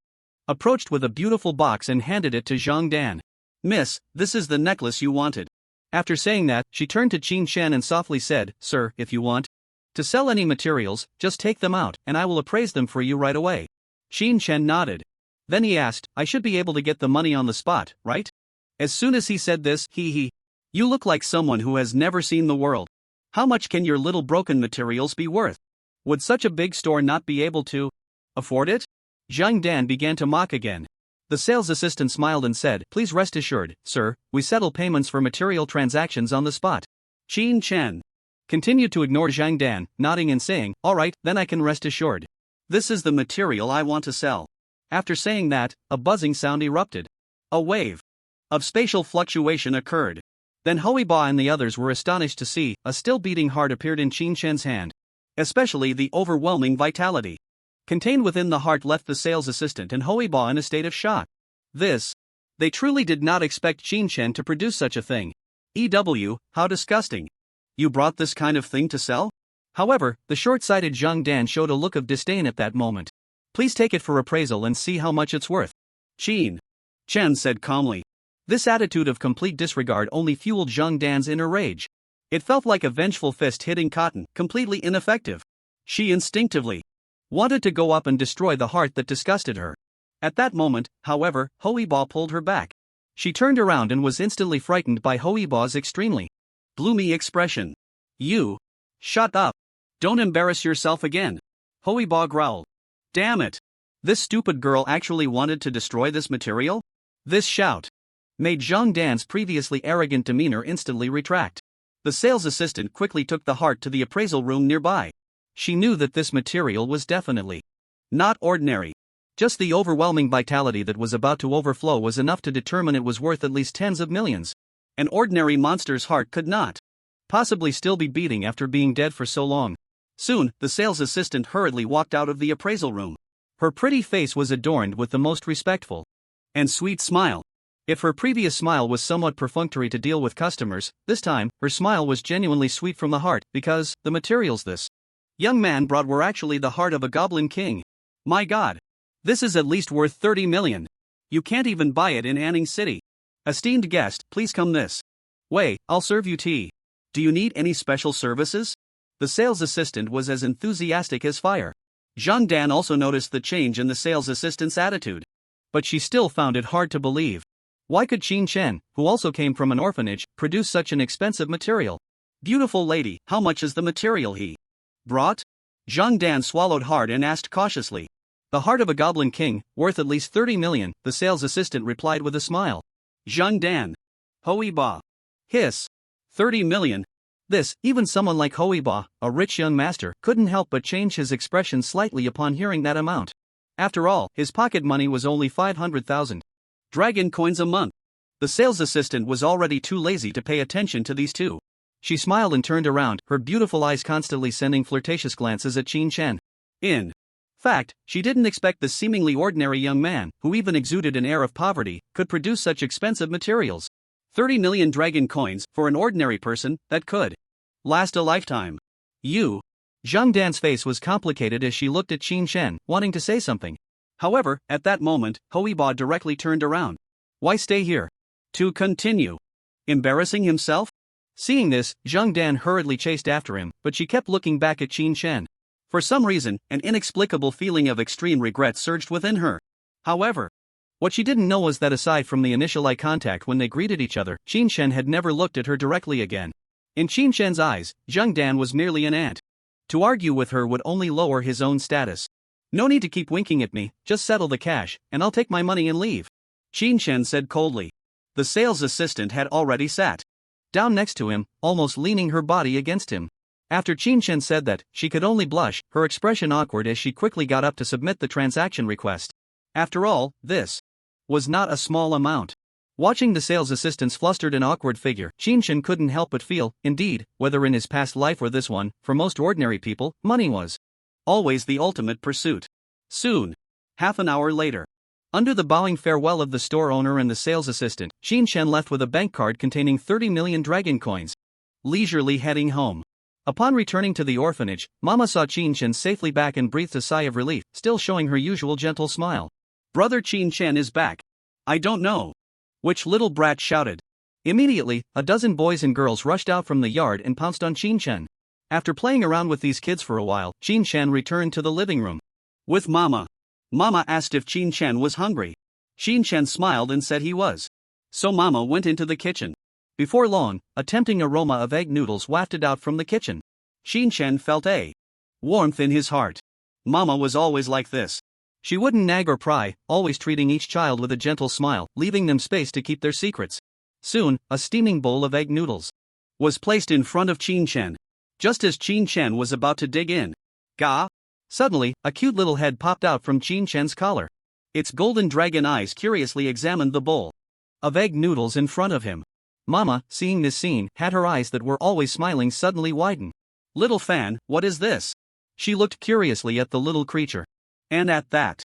approached with a beautiful box and handed it to Zhang Dan. "Miss, this is the necklace you wanted." After saying that, she turned to Qin Shen and softly said, "Sir, if you want to sell any materials, just take them out, and I will appraise them for you right away." Qin Shen nodded. Then he asked, "I should be able to get the money on the spot, right?" As soon as he said this, "You look like someone who has never seen the world. How much can your little broken materials be worth? Would such a big store not be able to afford it?" Zhang Dan began to mock again. The sales assistant smiled and said, "Please rest assured, sir, we settle payments for material transactions on the spot." Qin Shen continued to ignore Zhang Dan, nodding and saying, "Alright, then I can rest assured. This is the material I want to sell. After saying that, a buzzing sound erupted. A wave of spatial fluctuation occurred. Then Hoiba and the others were astonished to see a still beating heart appeared in Qin Shen's hand. Especially the overwhelming vitality contained within the heart left the sales assistant and Hoiba in a state of shock. They truly did not expect Qin Shen to produce such a thing. How disgusting. You brought this kind of thing to sell? However, the short-sighted Zhang Dan showed a look of disdain at that moment. Please take it for appraisal and see how much it's worth. Qin Chen said calmly. This attitude of complete disregard only fueled Zhang Dan's inner rage. It felt like a vengeful fist hitting cotton, completely ineffective. She instinctively wanted to go up and destroy the heart that disgusted her. At that moment, however, Hoiba pulled her back. She turned around and was instantly frightened by Hoiba's extremely gloomy expression. You! Shut up! Don't embarrass yourself again! Hoiba growled. Damn it! This stupid girl actually wanted to destroy this material? This shout made Zhang Dan's previously arrogant demeanor instantly retract. The sales assistant quickly took the heart to the appraisal room nearby. She knew that this material was definitely not ordinary. Just the overwhelming vitality that was about to overflow was enough to determine it was worth at least tens of millions. An ordinary monster's heart could not possibly still be beating after being dead for so long. Soon, the sales assistant hurriedly walked out of the appraisal room. Her pretty face was adorned with the most respectful and sweet smile. If her previous smile was somewhat perfunctory to deal with customers, this time, her smile was genuinely sweet from the heart, because the materials this young man brought were actually the heart of a goblin king. My god! This is at least worth 30 million. You can't even buy it in Anning City. Esteemed guest, please come this way, I'll serve you tea. Do you need any special services? The sales assistant was as enthusiastic as fire. Zhang Dan also noticed the change in the sales assistant's attitude. But she still found it hard to believe. Why could Qin Shen, who also came from an orphanage, produce such an expensive material? Beautiful lady, how much is the material he brought? Zhang Dan swallowed hard and asked cautiously. The heart of a goblin king, worth at least 30 million, the sales assistant replied with a smile. Zhang Dan. Hoiba. Hiss. 30 million. This, even someone like Hoiba, a rich young master, couldn't help but change his expression slightly upon hearing that amount. After all, his pocket money was only 500,000 dragon coins a month. The sales assistant was already too lazy to pay attention to these two. She smiled and turned around, her beautiful eyes constantly sending flirtatious glances at Qin Shen. In fact, she didn't expect the seemingly ordinary young man, who even exuded an air of poverty, could produce such expensive materials. 30 million dragon coins, for an ordinary person, that could last a lifetime. You! Zhang Dan's face was complicated as she looked at Qin Shen, wanting to say something. However, at that moment, Hoiba directly turned around. Why stay here? To continue embarrassing himself? Seeing this, Zhang Dan hurriedly chased after him, but she kept looking back at Qin Shen. For some reason, an inexplicable feeling of extreme regret surged within her. However, what she didn't know was that aside from the initial eye contact when they greeted each other, Qin Shen had never looked at her directly again. In Qin Shen's eyes, Zhang Dan was merely an ant. To argue with her would only lower his own status. No need to keep winking at me, just settle the cash, and I'll take my money and leave. Qin Shen said coldly. The sales assistant had already sat down next to him, almost leaning her body against him. After Qin Shen said that, she could only blush, her expression awkward as she quickly got up to submit the transaction request. After all, this was not a small amount. Watching the sales assistant's flustered and awkward figure, Qin Shen couldn't help but feel, indeed, whether in his past life or this one, for most ordinary people, money was always the ultimate pursuit. Soon. Half an hour later. Under the bowing farewell of the store owner and the sales assistant, Qin Shen left with a bank card containing 30 million dragon coins. Leisurely heading home. Upon returning to the orphanage, Mama saw Qin Shen safely back and breathed a sigh of relief, still showing her usual gentle smile. Brother Qin Shen is back. I don't know which little brat shouted. Immediately, a dozen boys and girls rushed out from the yard and pounced on Qin Shen. After playing around with these kids for a while, Qin Shen returned to the living room with Mama. Mama asked if Qin Shen was hungry. Qin Shen smiled and said he was. So Mama went into the kitchen. Before long, a tempting aroma of egg noodles wafted out from the kitchen. Qin Shen felt a warmth in his heart. Mama was always like this. She wouldn't nag or pry, always treating each child with a gentle smile, leaving them space to keep their secrets. Soon, a steaming bowl of egg noodles was placed in front of Qin Shen. Just as Qin Shen was about to dig in, suddenly, a cute little head popped out from Qin Shen's collar. Its golden dragon eyes curiously examined the bowl of egg noodles in front of him. Mama, seeing this scene, had her eyes that were always smiling suddenly widen. Little fan, what is this? She looked curiously at the little creature. And at that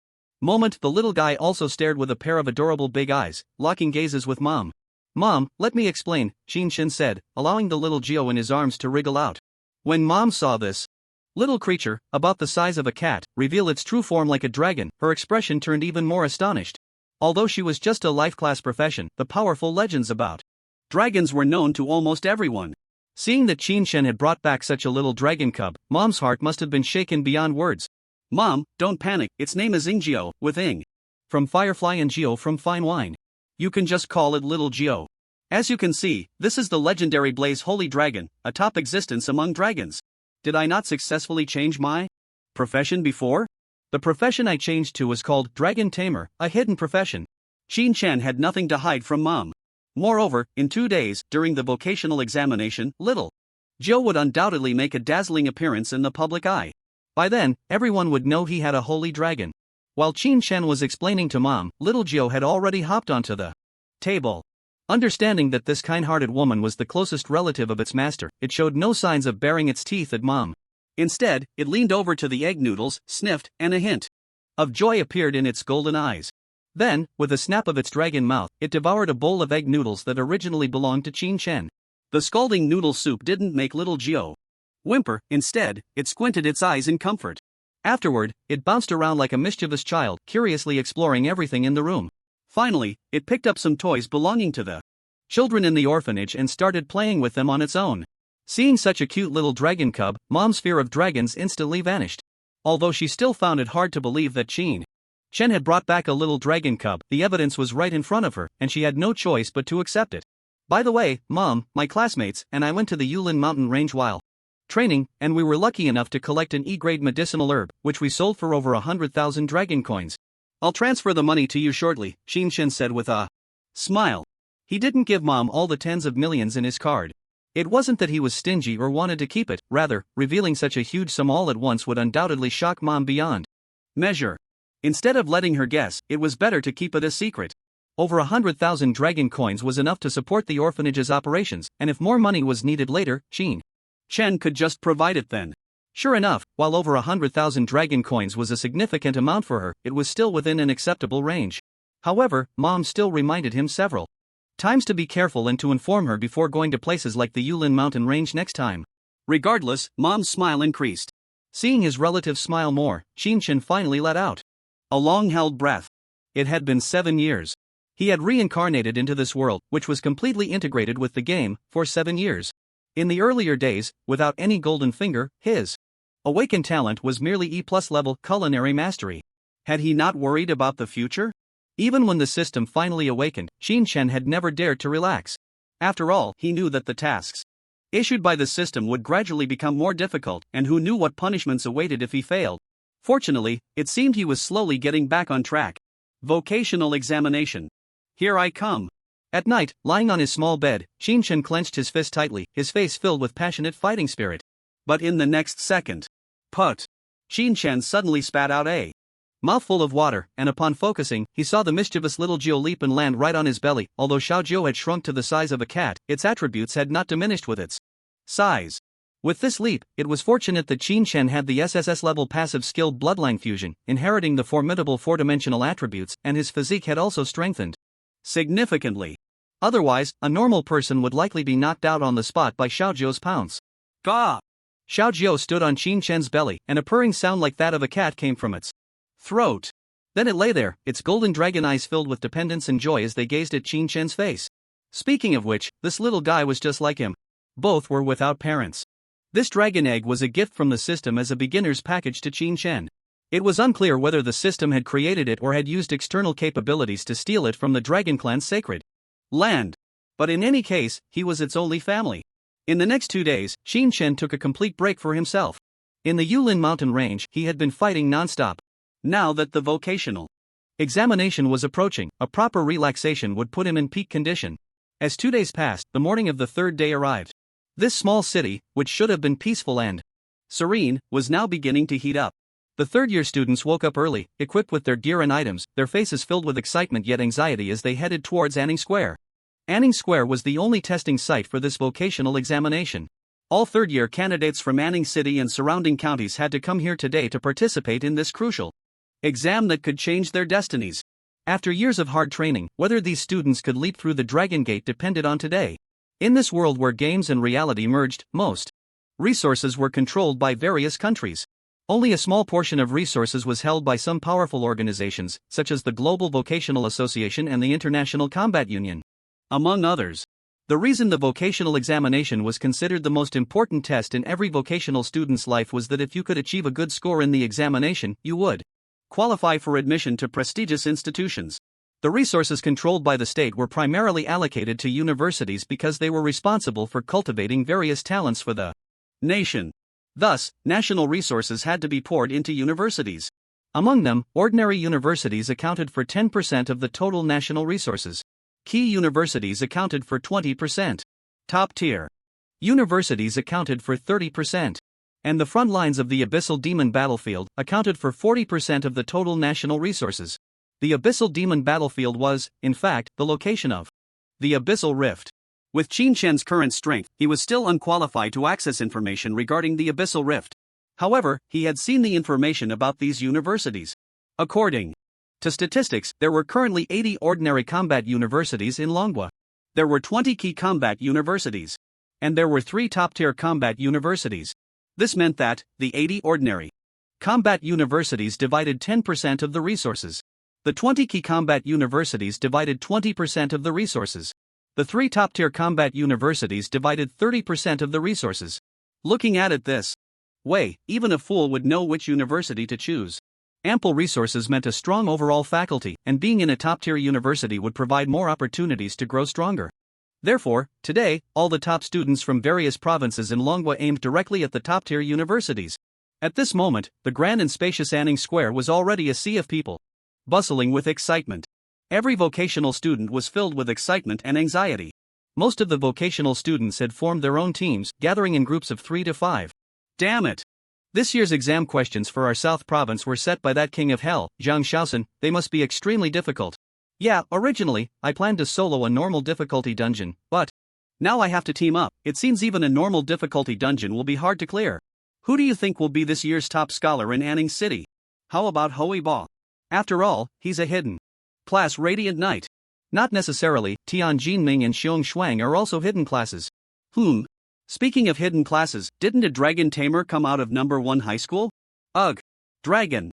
moment the little guy also stared with a pair of adorable big eyes, locking gazes with Mom. Mom, let me explain, Shin said, allowing the little Geo in his arms to wriggle out. When Mom saw this little creature, about the size of a cat, reveal its true form like a dragon, her expression turned even more astonished. Although she was just a life class profession, the powerful legends about dragons were known to almost everyone. Seeing that Shin had brought back such a little dragon cub, Mom's heart must have been shaken beyond words. Mom, don't panic, its name is Inggeo, with Ing from Firefly and Geo from Fine Wine. You can just call it Little Geo. As you can see, this is the legendary Blaze Holy Dragon, a top existence among dragons. Did I not successfully change my profession before? The profession I changed to was called Dragon Tamer, a hidden profession. Shin had nothing to hide from Mom. Moreover, in 2 days, during the vocational examination, Little Geo would undoubtedly make a dazzling appearance in the public eye. By then, everyone would know he had a holy dragon. While Shin was explaining to Mom, Little Geo had already hopped onto the table. Understanding that this kind-hearted woman was the closest relative of its master, it showed no signs of baring its teeth at Mom. Instead, it leaned over to the egg noodles, sniffed, and a hint of joy appeared in its golden eyes. Then, with a snap of its dragon mouth, it devoured a bowl of egg noodles that originally belonged to Shin. The scalding noodle soup didn't make Little Geo whimper, instead, it squinted its eyes in comfort. Afterward, it bounced around like a mischievous child, curiously exploring everything in the room. Finally, it picked up some toys belonging to the children in the orphanage and started playing with them on its own. Seeing such a cute little dragon cub, Mom's fear of dragons instantly vanished. Although she still found it hard to believe that Shin had brought back a little dragon cub, the evidence was right in front of her, and she had no choice but to accept it. By the way, Mom, my classmates and I went to the Yulin mountain range while training, and we were lucky enough to collect an E-grade medicinal herb, which we sold for over 100,000 dragon coins. I'll transfer the money to you shortly, Shin said with a smile. He didn't give Mom all the tens of millions in his card. It wasn't that he was stingy or wanted to keep it, rather, revealing such a huge sum all at once would undoubtedly shock Mom beyond measure. Instead of letting her guess, it was better to keep it a secret. Over 100,000 dragon coins was enough to support the orphanage's operations, and if more money was needed later, Shin could just provide it then. Sure enough, while over 100,000 dragon coins was a significant amount for her, it was still within an acceptable range. However, Mom still reminded him several times to be careful and to inform her before going to places like the Yulin mountain range next time. Regardless, Mom's smile increased. Seeing his relative smile more, Shin finally let out a long-held breath. It had been 7 years. He had reincarnated into this world, which was completely integrated with the game, for 7 years. In the earlier days, without any golden finger, his awakened talent was merely E+ level culinary mastery. Had he not worried about the future? Even when the system finally awakened, Shin had never dared to relax. After all, he knew that the tasks issued by the system would gradually become more difficult, and who knew what punishments awaited if he failed. Fortunately, it seemed he was slowly getting back on track. Vocational examination. Here I come. At night, lying on his small bed, Shin clenched his fist tightly, his face filled with passionate fighting spirit. But in the next second, put! Shin suddenly spat out a mouthful of water, and upon focusing, he saw the mischievous little Geo leap and land right on his belly. Although Xiaojiu had shrunk to the size of a cat, its attributes had not diminished with its size. With this leap, it was fortunate that Shin had the SSS level passive skill Bloodline Fusion, inheriting the formidable four-dimensional attributes, and his physique had also strengthened significantly. Otherwise, a normal person would likely be knocked out on the spot by Xiaojiu's pounce. Gah! Xiaojiu stood on Shin's belly, and a purring sound like that of a cat came from its throat. Then it lay there, its golden dragon eyes filled with dependence and joy as they gazed at Shin's face. Speaking of which, this little guy was just like him. Both were without parents. This dragon egg was a gift from the system as a beginner's package to Shin. It was unclear whether the system had created it or had used external capabilities to steal it from the Dragon Clan's sacred land. But in any case, he was its only family. In the next 2 days, Shin took a complete break for himself. In the Yulin mountain range, he had been fighting non-stop. Now that the vocational examination was approaching, a proper relaxation would put him in peak condition. As 2 days passed, the morning of the 3rd day arrived. This small city, which should have been peaceful and serene, was now beginning to heat up. The third-year students woke up early, equipped with their gear and items, their faces filled with excitement yet anxiety as they headed towards Anning Square. Anning Square was the only testing site for this vocational examination. All third-year candidates from Anning City and surrounding counties had to come here today to participate in this crucial exam that could change their destinies. After years of hard training, whether these students could leap through the Dragon Gate depended on today. In this world where games and reality merged, most resources were controlled by various countries. Only a small portion of resources was held by some powerful organizations, such as the Global Vocational Association and the International Combat Union, among others. The reason the vocational examination was considered the most important test in every vocational student's life was that if you could achieve a good score in the examination, you would qualify for admission to prestigious institutions. The resources controlled by the state were primarily allocated to universities because they were responsible for cultivating various talents for the nation. Thus, national resources had to be poured into universities. Among them, ordinary universities accounted for 10% of the total national resources. Key universities accounted for 20%. Top-tier universities accounted for 30%. And the front lines of the Abyssal Demon Battlefield accounted for 40% of the total national resources. The Abyssal Demon Battlefield was, in fact, the location of the Abyssal Rift. With Qin Shen's current strength, he was still unqualified to access information regarding the Abyssal Rift. However, he had seen the information about these universities. According to statistics, there were currently 80 ordinary combat universities in Longwa. There were 20 key combat universities. And there were 3 top-tier combat universities. This meant that, the 80 ordinary combat universities divided 10% of the resources. The 20 key combat universities divided 20% of the resources. The 3 top-tier combat universities divided 30% of the resources. Looking at it this way, even a fool would know which university to choose. Ample resources meant a strong overall faculty, and being in a top-tier university would provide more opportunities to grow stronger. Therefore, today, all the top students from various provinces in Longwa aimed directly at the top-tier universities. At this moment, the grand and spacious Anning Square was already a sea of people, bustling with excitement. Every vocational student was filled with excitement and anxiety. Most of the vocational students had formed their own teams, gathering in groups of 3 to 5. Damn it! This year's exam questions for our South Province were set by that king of hell, Zhang Shaoxun. They must be extremely difficult. Yeah, originally, I planned to solo a normal difficulty dungeon, but now I have to team up. It seems even a normal difficulty dungeon will be hard to clear. Who do you think will be this year's top scholar in Anning City? How about Hui Ba? After all, he's a hidden class Radiant Knight. Not necessarily, Tian Jinming and Xiong Shuang are also hidden classes. Speaking of hidden classes, didn't a dragon Tamer come out of number 1 high school? Ugh. Dragon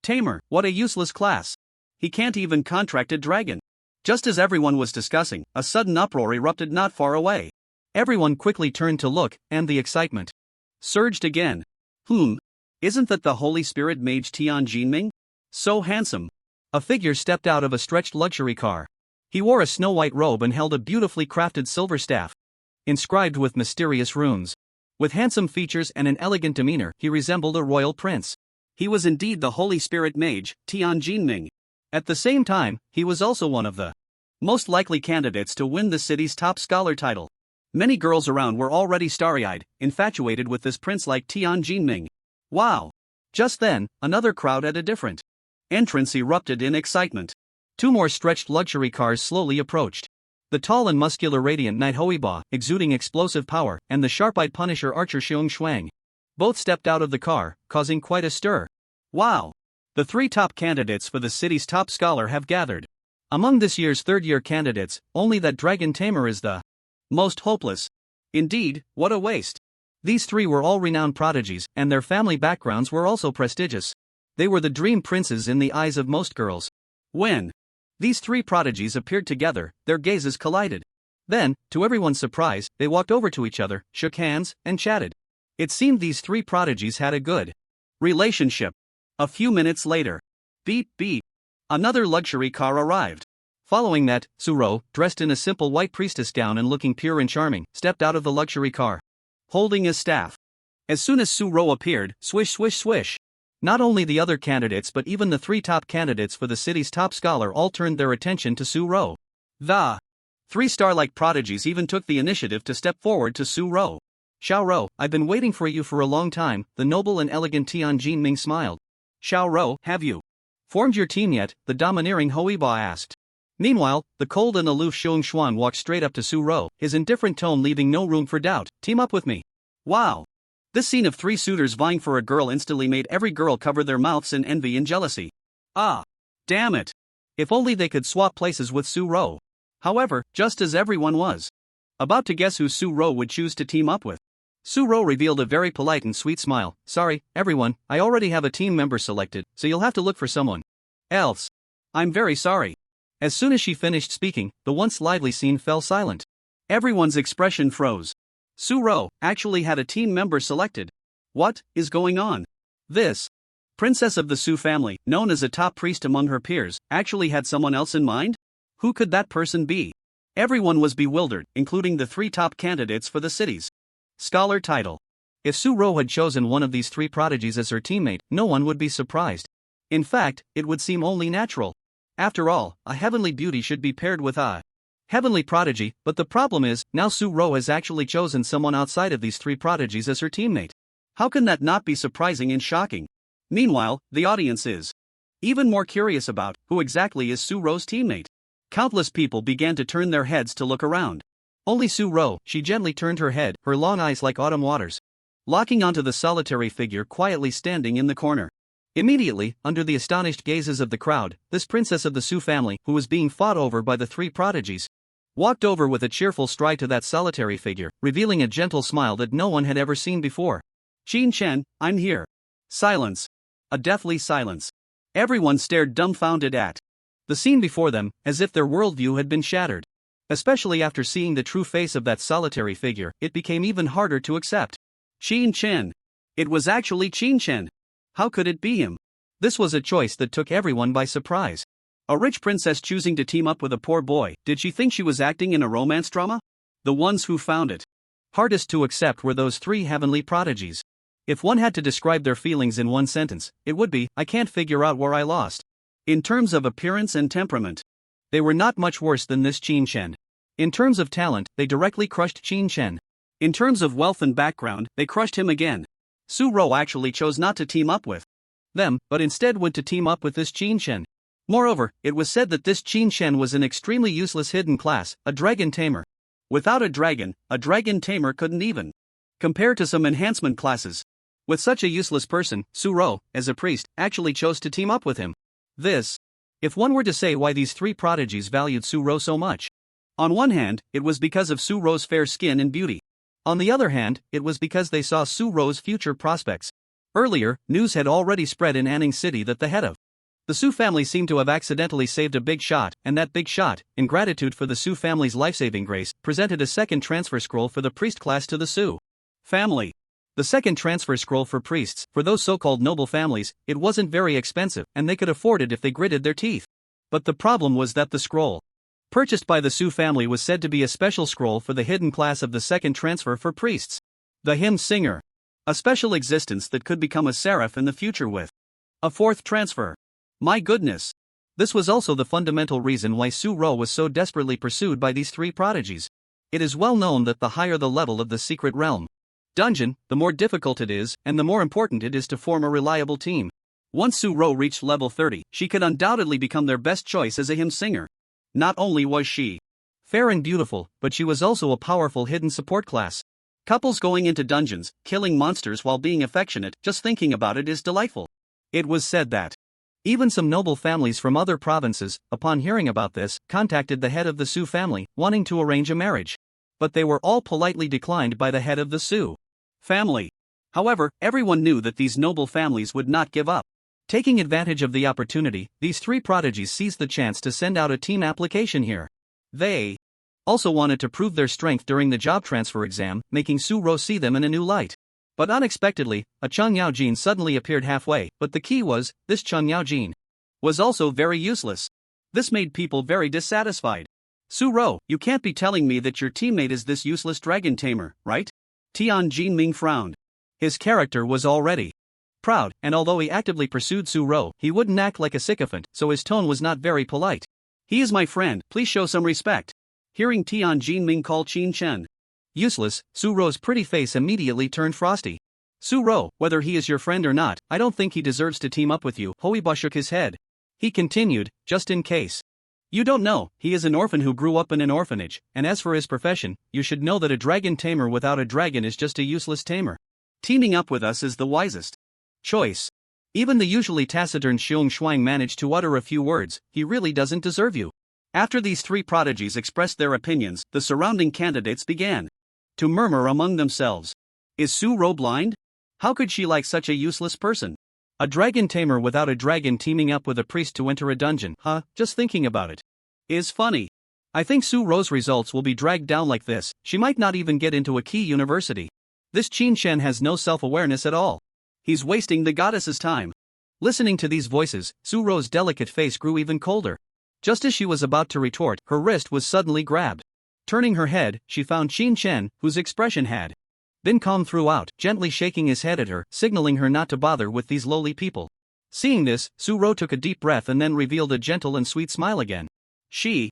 Tamer, what a useless class. He can't even contract a dragon. Just as everyone was discussing, a sudden uproar erupted not far away. Everyone quickly turned to look, and the excitement surged again. Isn't that the Holy Spirit mage Tian Jinming? So handsome. A figure stepped out of a stretched luxury car. He wore a snow-white robe and held a beautifully crafted silver staff, inscribed with mysterious runes. With handsome features and an elegant demeanor, he resembled a royal prince. He was indeed the Holy Spirit mage, Tian Jinming. At the same time, he was also one of the most likely candidates to win the city's top scholar title. Many girls around were already starry-eyed, infatuated with this prince like Tian Jinming. Wow! Just then, another crowd at a different entrance erupted in excitement. 2 more stretched luxury cars slowly approached. The tall and muscular Radiant Knight Hui Ba, exuding explosive power, and the sharp-eyed Punisher archer Xiong Shuang both stepped out of the car, causing quite a stir. Wow! The 3 top candidates for the city's top scholar have gathered. Among this year's third-year candidates, only that dragon Tamer is the most hopeless. Indeed, what a waste. These 3 were all renowned prodigies, and their family backgrounds were also prestigious. They were the dream princes in the eyes of most girls. When these 3 prodigies appeared together, their gazes collided. Then, to everyone's surprise, they walked over to each other, shook hands, and chatted. It seemed these 3 prodigies had a good relationship. A few minutes later, beep beep, another luxury car arrived. Following that, Suro, dressed in a simple white priestess gown and looking pure and charming, stepped out of the luxury car, holding a staff. As soon as Suro appeared, swish swish swish. Not only the other candidates but even the 3 top candidates for the city's top scholar all turned their attention to Suro. The 3 star-like prodigies even took the initiative to step forward to Suro. Xiao Ro, I've been waiting for you for a long time, the noble and elegant Tian Jinming smiled. Xiao Ro, have you formed your team yet? The domineering Hoiba asked. Meanwhile, the cold and aloof Xiong Xuan walked straight up to Su Ro, his indifferent tone leaving no room for doubt. Team up with me. Wow. This scene of three suitors vying for a girl instantly made every girl cover their mouths in envy and jealousy. Ah. Damn it. If only they could swap places with Su Ro. However, just as everyone was about to guess who Su Ro would choose to team up with, Su Ro revealed a very polite and sweet smile. Sorry, everyone, I already have a team member selected, so you'll have to look for someone else. I'm very sorry. As soon as she finished speaking, the once lively scene fell silent. Everyone's expression froze. Su Ro actually had a team member selected. What is going on? This princess of the Su family, known as a top priest among her peers, actually had someone else in mind? Who could that person be? Everyone was bewildered, including the three top candidates for the city's scholar title. If Su Ro had chosen one of these three prodigies as her teammate, no one would be surprised. In fact, it would seem only natural. After all, a heavenly beauty should be paired with a heavenly prodigy, but the problem is, now Su Ro has actually chosen someone outside of these three prodigies as her teammate. How can that not be surprising and shocking? Meanwhile, the audience is even more curious about who exactly is Su Ro's teammate. Countless people began to turn their heads to look around. Only Su Ro, she gently turned her head, her long eyes like autumn waters, locking onto the solitary figure quietly standing in the corner. Immediately, under the astonished gazes of the crowd, this princess of the Su family, who was being fought over by the three prodigies, walked over with a cheerful stride to that solitary figure, revealing a gentle smile that no one had ever seen before. Qin Chen, I'm here. Silence. A deathly silence. Everyone stared dumbfounded at the scene before them, as if their worldview had been shattered. Especially after seeing the true face of that solitary figure, it became even harder to accept. Qin Chen. It was actually Qin Chen. How could it be him? This was a choice that took everyone by surprise. A rich princess choosing to team up with a poor boy. Did she think she was acting in a romance drama? The ones who found it hardest to accept were those three heavenly prodigies. If one had to describe their feelings in one sentence, it would be, I can't figure out where I lost. In terms of appearance and temperament, they were not much worse than this Qin Chen. In terms of talent, they directly crushed Qin Chen. In terms of wealth and background, they crushed him again. Su Ro actually chose not to team up with them, but instead went to team up with this Qin Chen. Moreover, it was said that this Qin Chen was an extremely useless hidden class, a dragon tamer. Without a dragon tamer couldn't even compare to some enhancement classes. With such a useless person, Su Ro, as a priest, actually chose to team up with him. This, if one were to say why these three prodigies valued Su Ro so much. On one hand, it was because of Su Ro's fair skin and beauty. On the other hand, it was because they saw Su Ro's future prospects. Earlier, news had already spread in Anning City that the head of the Su family seemed to have accidentally saved a big shot, and that big shot, in gratitude for the Su family's life-saving grace, presented a second transfer scroll for the priest class to the Su family. The second transfer scroll for priests, for those so-called noble families, it wasn't very expensive, and they could afford it if they gritted their teeth. But the problem was that the scroll purchased by the Su family was said to be a special scroll for the hidden class of the second transfer for priests. The hymn singer. A special existence that could become a seraph in the future with a fourth transfer. My goodness. This was also the fundamental reason why Su Ro was so desperately pursued by these three prodigies. It is well known that the higher the level of the secret realm dungeon, the more difficult it is, and the more important it is to form a reliable team. Once Su Ro reached level 30, she could undoubtedly become their best choice as a hymn singer. Not only was she fair and beautiful, but she was also a powerful hidden support class. Couples going into dungeons, killing monsters while being affectionate, just thinking about it is delightful. It was said that even some noble families from other provinces, upon hearing about this, contacted the head of the Su family, wanting to arrange a marriage. But they were all politely declined by the head of the Su family. However, everyone knew that these noble families would not give up. Taking advantage of the opportunity, these three prodigies seized the chance to send out a team application here. They also wanted to prove their strength during the job transfer exam, making Su Ro see them in a new light. But unexpectedly, a Chang Yao Jin suddenly appeared halfway, but the key was, this Chang Yao Jin was also very useless. This made people very dissatisfied. Su Ro, you can't be telling me that your teammate is this useless dragon tamer, right? Tian Jinming frowned. His character was already proud, and although he actively pursued Su Ro, he wouldn't act like a sycophant, so his tone was not very polite. He is my friend, please show some respect. Hearing Tian Jinming call Qin Chen useless, Su Ro's pretty face immediately turned frosty. Su-ro, whether he is your friend or not, I don't think he deserves to team up with you. Hoiba shook his head. He continued, just in case. You don't know, he is an orphan who grew up in an orphanage, and as for his profession, you should know that a dragon tamer without a dragon is just a useless tamer. Teaming up with us is the wisest choice. Even the usually taciturn Xiong Shuang managed to utter a few words. He really doesn't deserve you. After these three prodigies expressed their opinions, the surrounding candidates began to murmur among themselves. Is Su-ro blind? How could she like such a useless person? A dragon tamer without a dragon teaming up with a priest to enter a dungeon, just thinking about it is funny. I think Su-ro's results will be dragged down like this. She might not even get into a key university. This Qin Shen has no self-awareness at all. He's wasting the goddess's time. Listening to these voices, Su-ro's delicate face grew even colder. Just as she was about to retort, her wrist was suddenly grabbed. Turning her head, she found Qin Shen, whose expression had been calm throughout, gently shaking his head at her, signaling her not to bother with these lowly people. Seeing this, Su-ro took a deep breath and then revealed a gentle and sweet smile again. She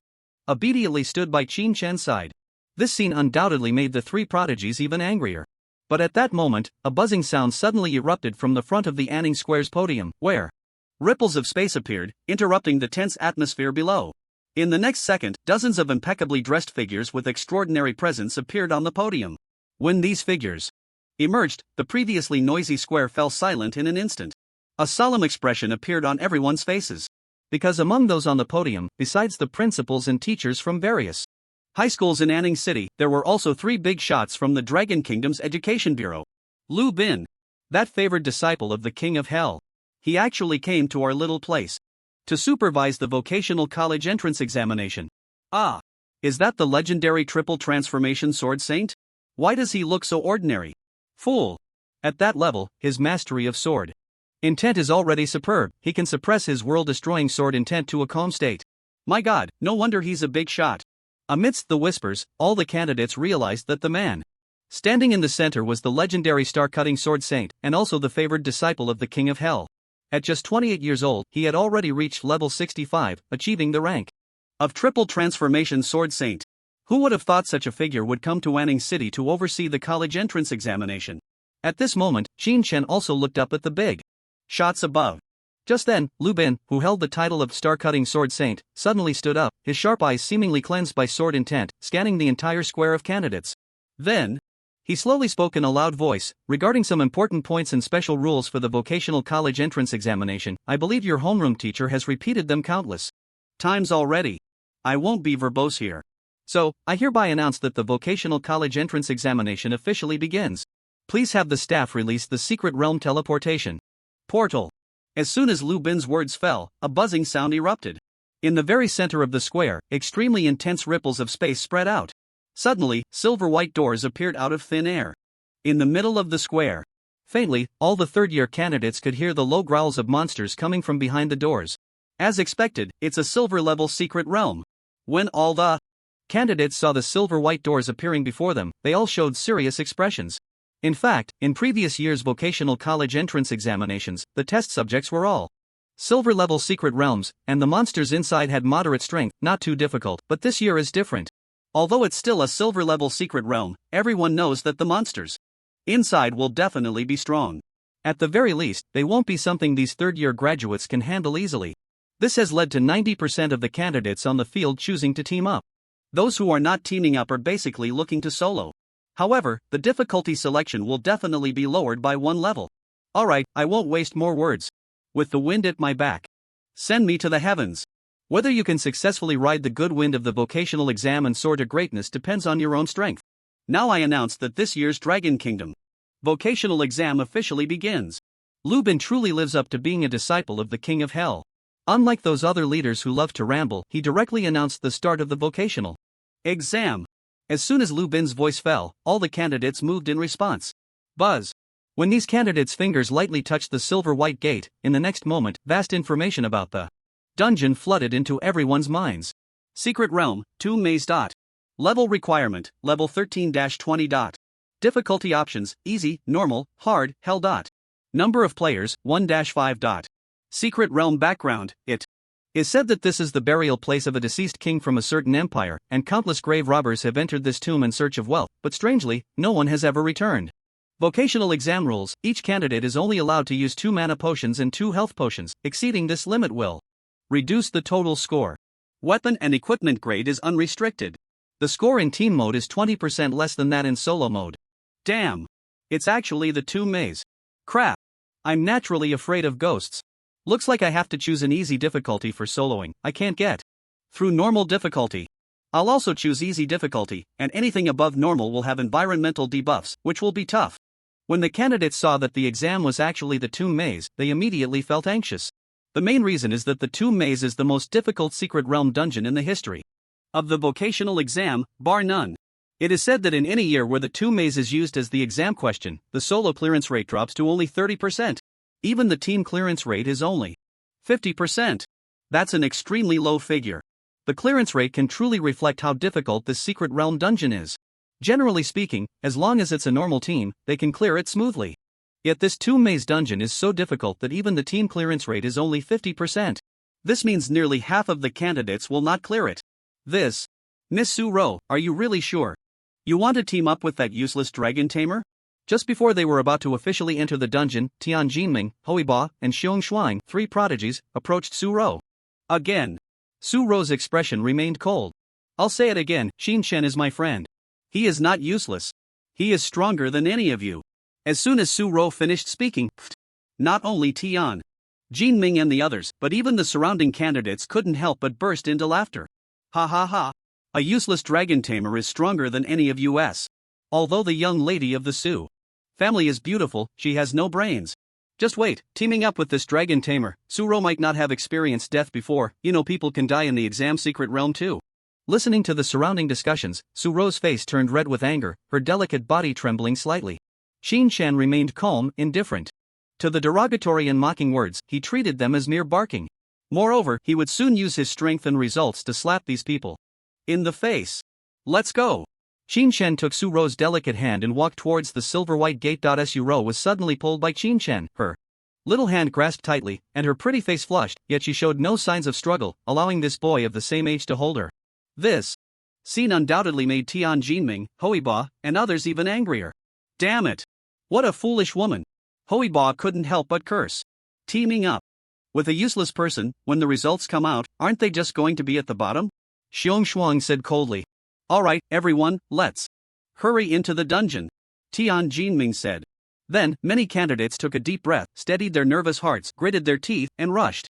obediently stood by Qin Shen's side. This scene undoubtedly made the three prodigies even angrier. But at that moment, a buzzing sound suddenly erupted from the front of the Anning Square's podium, where ripples of space appeared, interrupting the tense atmosphere below. In the next second, dozens of impeccably dressed figures with extraordinary presence appeared on the podium. When these figures emerged, the previously noisy square fell silent in an instant. A solemn expression appeared on everyone's faces. Because among those on the podium, besides the principals and teachers from various high schools in Anning City, there were also three big shots from the Dragon Kingdom's Education Bureau. Lu Bin, that favored disciple of the King of Hell. He actually came to our little place to supervise the vocational college entrance examination. Ah! Is that the legendary triple transformation sword saint? Why does he look so ordinary? Fool! At that level, his mastery of sword intent is already superb. He can suppress his world-destroying sword intent to a calm state. My god, no wonder he's a big shot. Amidst the whispers, all the candidates realized that the man standing in the center was the legendary star-cutting sword saint, and also the favored disciple of the King of Hell. At just 28 years old, he had already reached level 65, achieving the rank of triple transformation sword saint. Who would have thought such a figure would come to Anning City to oversee the college entrance examination? At this moment, Qin Shen also looked up at the big shots above. Just then, Lu Bin, who held the title of star-cutting sword saint, suddenly stood up, his sharp eyes seemingly cleansed by sword intent, scanning the entire square of candidates. Then, he slowly spoke in a loud voice, regarding some important points and special rules for the vocational college entrance examination. I believe your homeroom teacher has repeated them countless times already. I won't be verbose here. So, I hereby announce that the vocational college entrance examination officially begins. Please have the staff release the secret realm teleportation portal. As soon as Lu Bin's words fell, a buzzing sound erupted. In the very center of the square, extremely intense ripples of space spread out. Suddenly, silver-white doors appeared out of thin air. In the middle of the square, faintly, all the third-year candidates could hear the low growls of monsters coming from behind the doors. As expected, it's a silver-level secret realm. When all the candidates saw the silver-white doors appearing before them, they all showed serious expressions. In fact, in previous years' vocational college entrance examinations, the test subjects were all silver-level secret realms, and the monsters inside had moderate strength, not too difficult, but this year is different. Although it's still a silver-level secret realm, everyone knows that the monsters inside will definitely be strong. At the very least, they won't be something these third-year graduates can handle easily. This has led to 90% of the candidates on the field choosing to team up. Those who are not teaming up are basically looking to solo. However, the difficulty selection will definitely be lowered by one level. Alright, I won't waste more words. With the wind at my back, send me to the heavens. Whether you can successfully ride the good wind of the vocational exam and soar to greatness depends on your own strength. Now I announce that this year's Dragon Kingdom vocational exam officially begins. Lu Bin truly lives up to being a disciple of the King of Hell. Unlike those other leaders who love to ramble, he directly announced the start of the vocational exam. As soon as Lu Bin's voice fell, all the candidates moved in response. Buzz. When these candidates' fingers lightly touched the silver-white gate, in the next moment, vast information about the dungeon flooded into everyone's minds. Secret Realm, 2 Maze. Level requirement, level 13-20. Difficulty options, easy, normal, hard, hell. Number of players, 1-5. Secret Realm background, it is said that this is the burial place of a deceased king from a certain empire, and countless grave robbers have entered this tomb in search of wealth, but strangely, no one has ever returned. Vocational exam rules: each candidate is only allowed to use 2 mana potions and 2 health potions. Exceeding this limit will reduce the total score. Weapon and equipment grade is unrestricted. The score in team mode is 20% less than that in solo mode. Damn. It's actually the 2 maze. Crap. I'm naturally afraid of ghosts. Looks like I have to choose an easy difficulty for soloing. I can't get through normal difficulty. I'll also choose easy difficulty, and anything above normal will have environmental debuffs, which will be tough. When the candidates saw that the exam was actually the Tomb Maze, they immediately felt anxious. The main reason is that the Tomb Maze is the most difficult Secret Realm dungeon in the history of the vocational exam, bar none. It is said that in any year where the Tomb Maze is used as the exam question, the solo clearance rate drops to only 30%. Even the team clearance rate is only 50%. That's an extremely low figure. The clearance rate can truly reflect how difficult this Secret Realm dungeon is. Generally speaking, as long as it's a normal team, they can clear it smoothly. Yet this Tomb Maze dungeon is so difficult that even the team clearance rate is only 50%. This means nearly half of the candidates will not clear it. This. Miss Su-ro, are you really sure? You want to team up with that useless dragon tamer? Just before they were about to officially enter the dungeon, Tian Jinming, Hoiba, and Xiong Shuang, 3 prodigies, approached Su-ro. Again. Su-ro's expression remained cold. I'll say it again, Xin Shen is my friend. He is not useless. He is stronger than any of you. As soon as Su-ro finished speaking, not only Tian Jinming and the others, but even the surrounding candidates couldn't help but burst into laughter. Ha ha ha. A useless dragon tamer is stronger than any of us. Although the young lady of the Su family is beautiful, she has no brains. Just wait, teaming up with this dragon tamer, Su-ro might not have experienced death before. People can die in the exam Secret Realm too. Listening to the surrounding discussions, Su-ro's face turned red with anger, her delicate body trembling slightly. Xin Shen remained calm, indifferent. To the derogatory and mocking words, he treated them as mere barking. Moreover, he would soon use his strength and results to slap these people in the face. Let's go. Xin Shen took Su-ro's delicate hand and walked towards the silver-white gate. Su-ro was suddenly pulled by Xin Shen. Her little hand grasped tightly, and her pretty face flushed, yet she showed no signs of struggle, allowing this boy of the same age to hold her. This scene undoubtedly made Tian Jinming, Hoiba, and others even angrier. Damn it! What a foolish woman! Hoiba couldn't help but curse. Teaming up with a useless person, when the results come out, aren't they just going to be at the bottom? Xiong Shuang said coldly. Alright, everyone, let's hurry into the dungeon, Tian Jinming said. Then, many candidates took a deep breath, steadied their nervous hearts, gritted their teeth, and rushed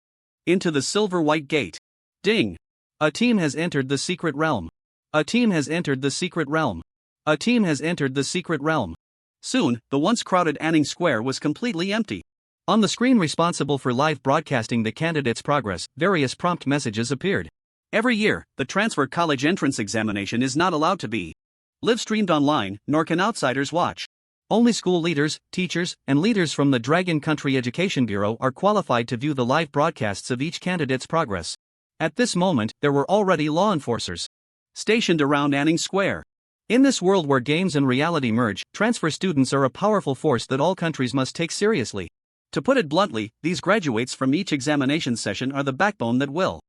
into the silver-white gate. Ding! A team has entered the Secret Realm. A team has entered the Secret Realm. A team has entered the Secret Realm. Soon, the once crowded Anning Square was completely empty. On the screen responsible for live broadcasting the candidates' progress, various prompt messages appeared. Every year, the transfer college entrance examination is not allowed to be live-streamed online, nor can outsiders watch. Only school leaders, teachers, and leaders from the Dragon Country Education Bureau are qualified to view the live broadcasts of each candidate's progress. At this moment, there were already law enforcers stationed around Anning Square. In this world where games and reality merge, transfer students are a powerful force that all countries must take seriously. To put it bluntly, these graduates from each examination session are the backbone that will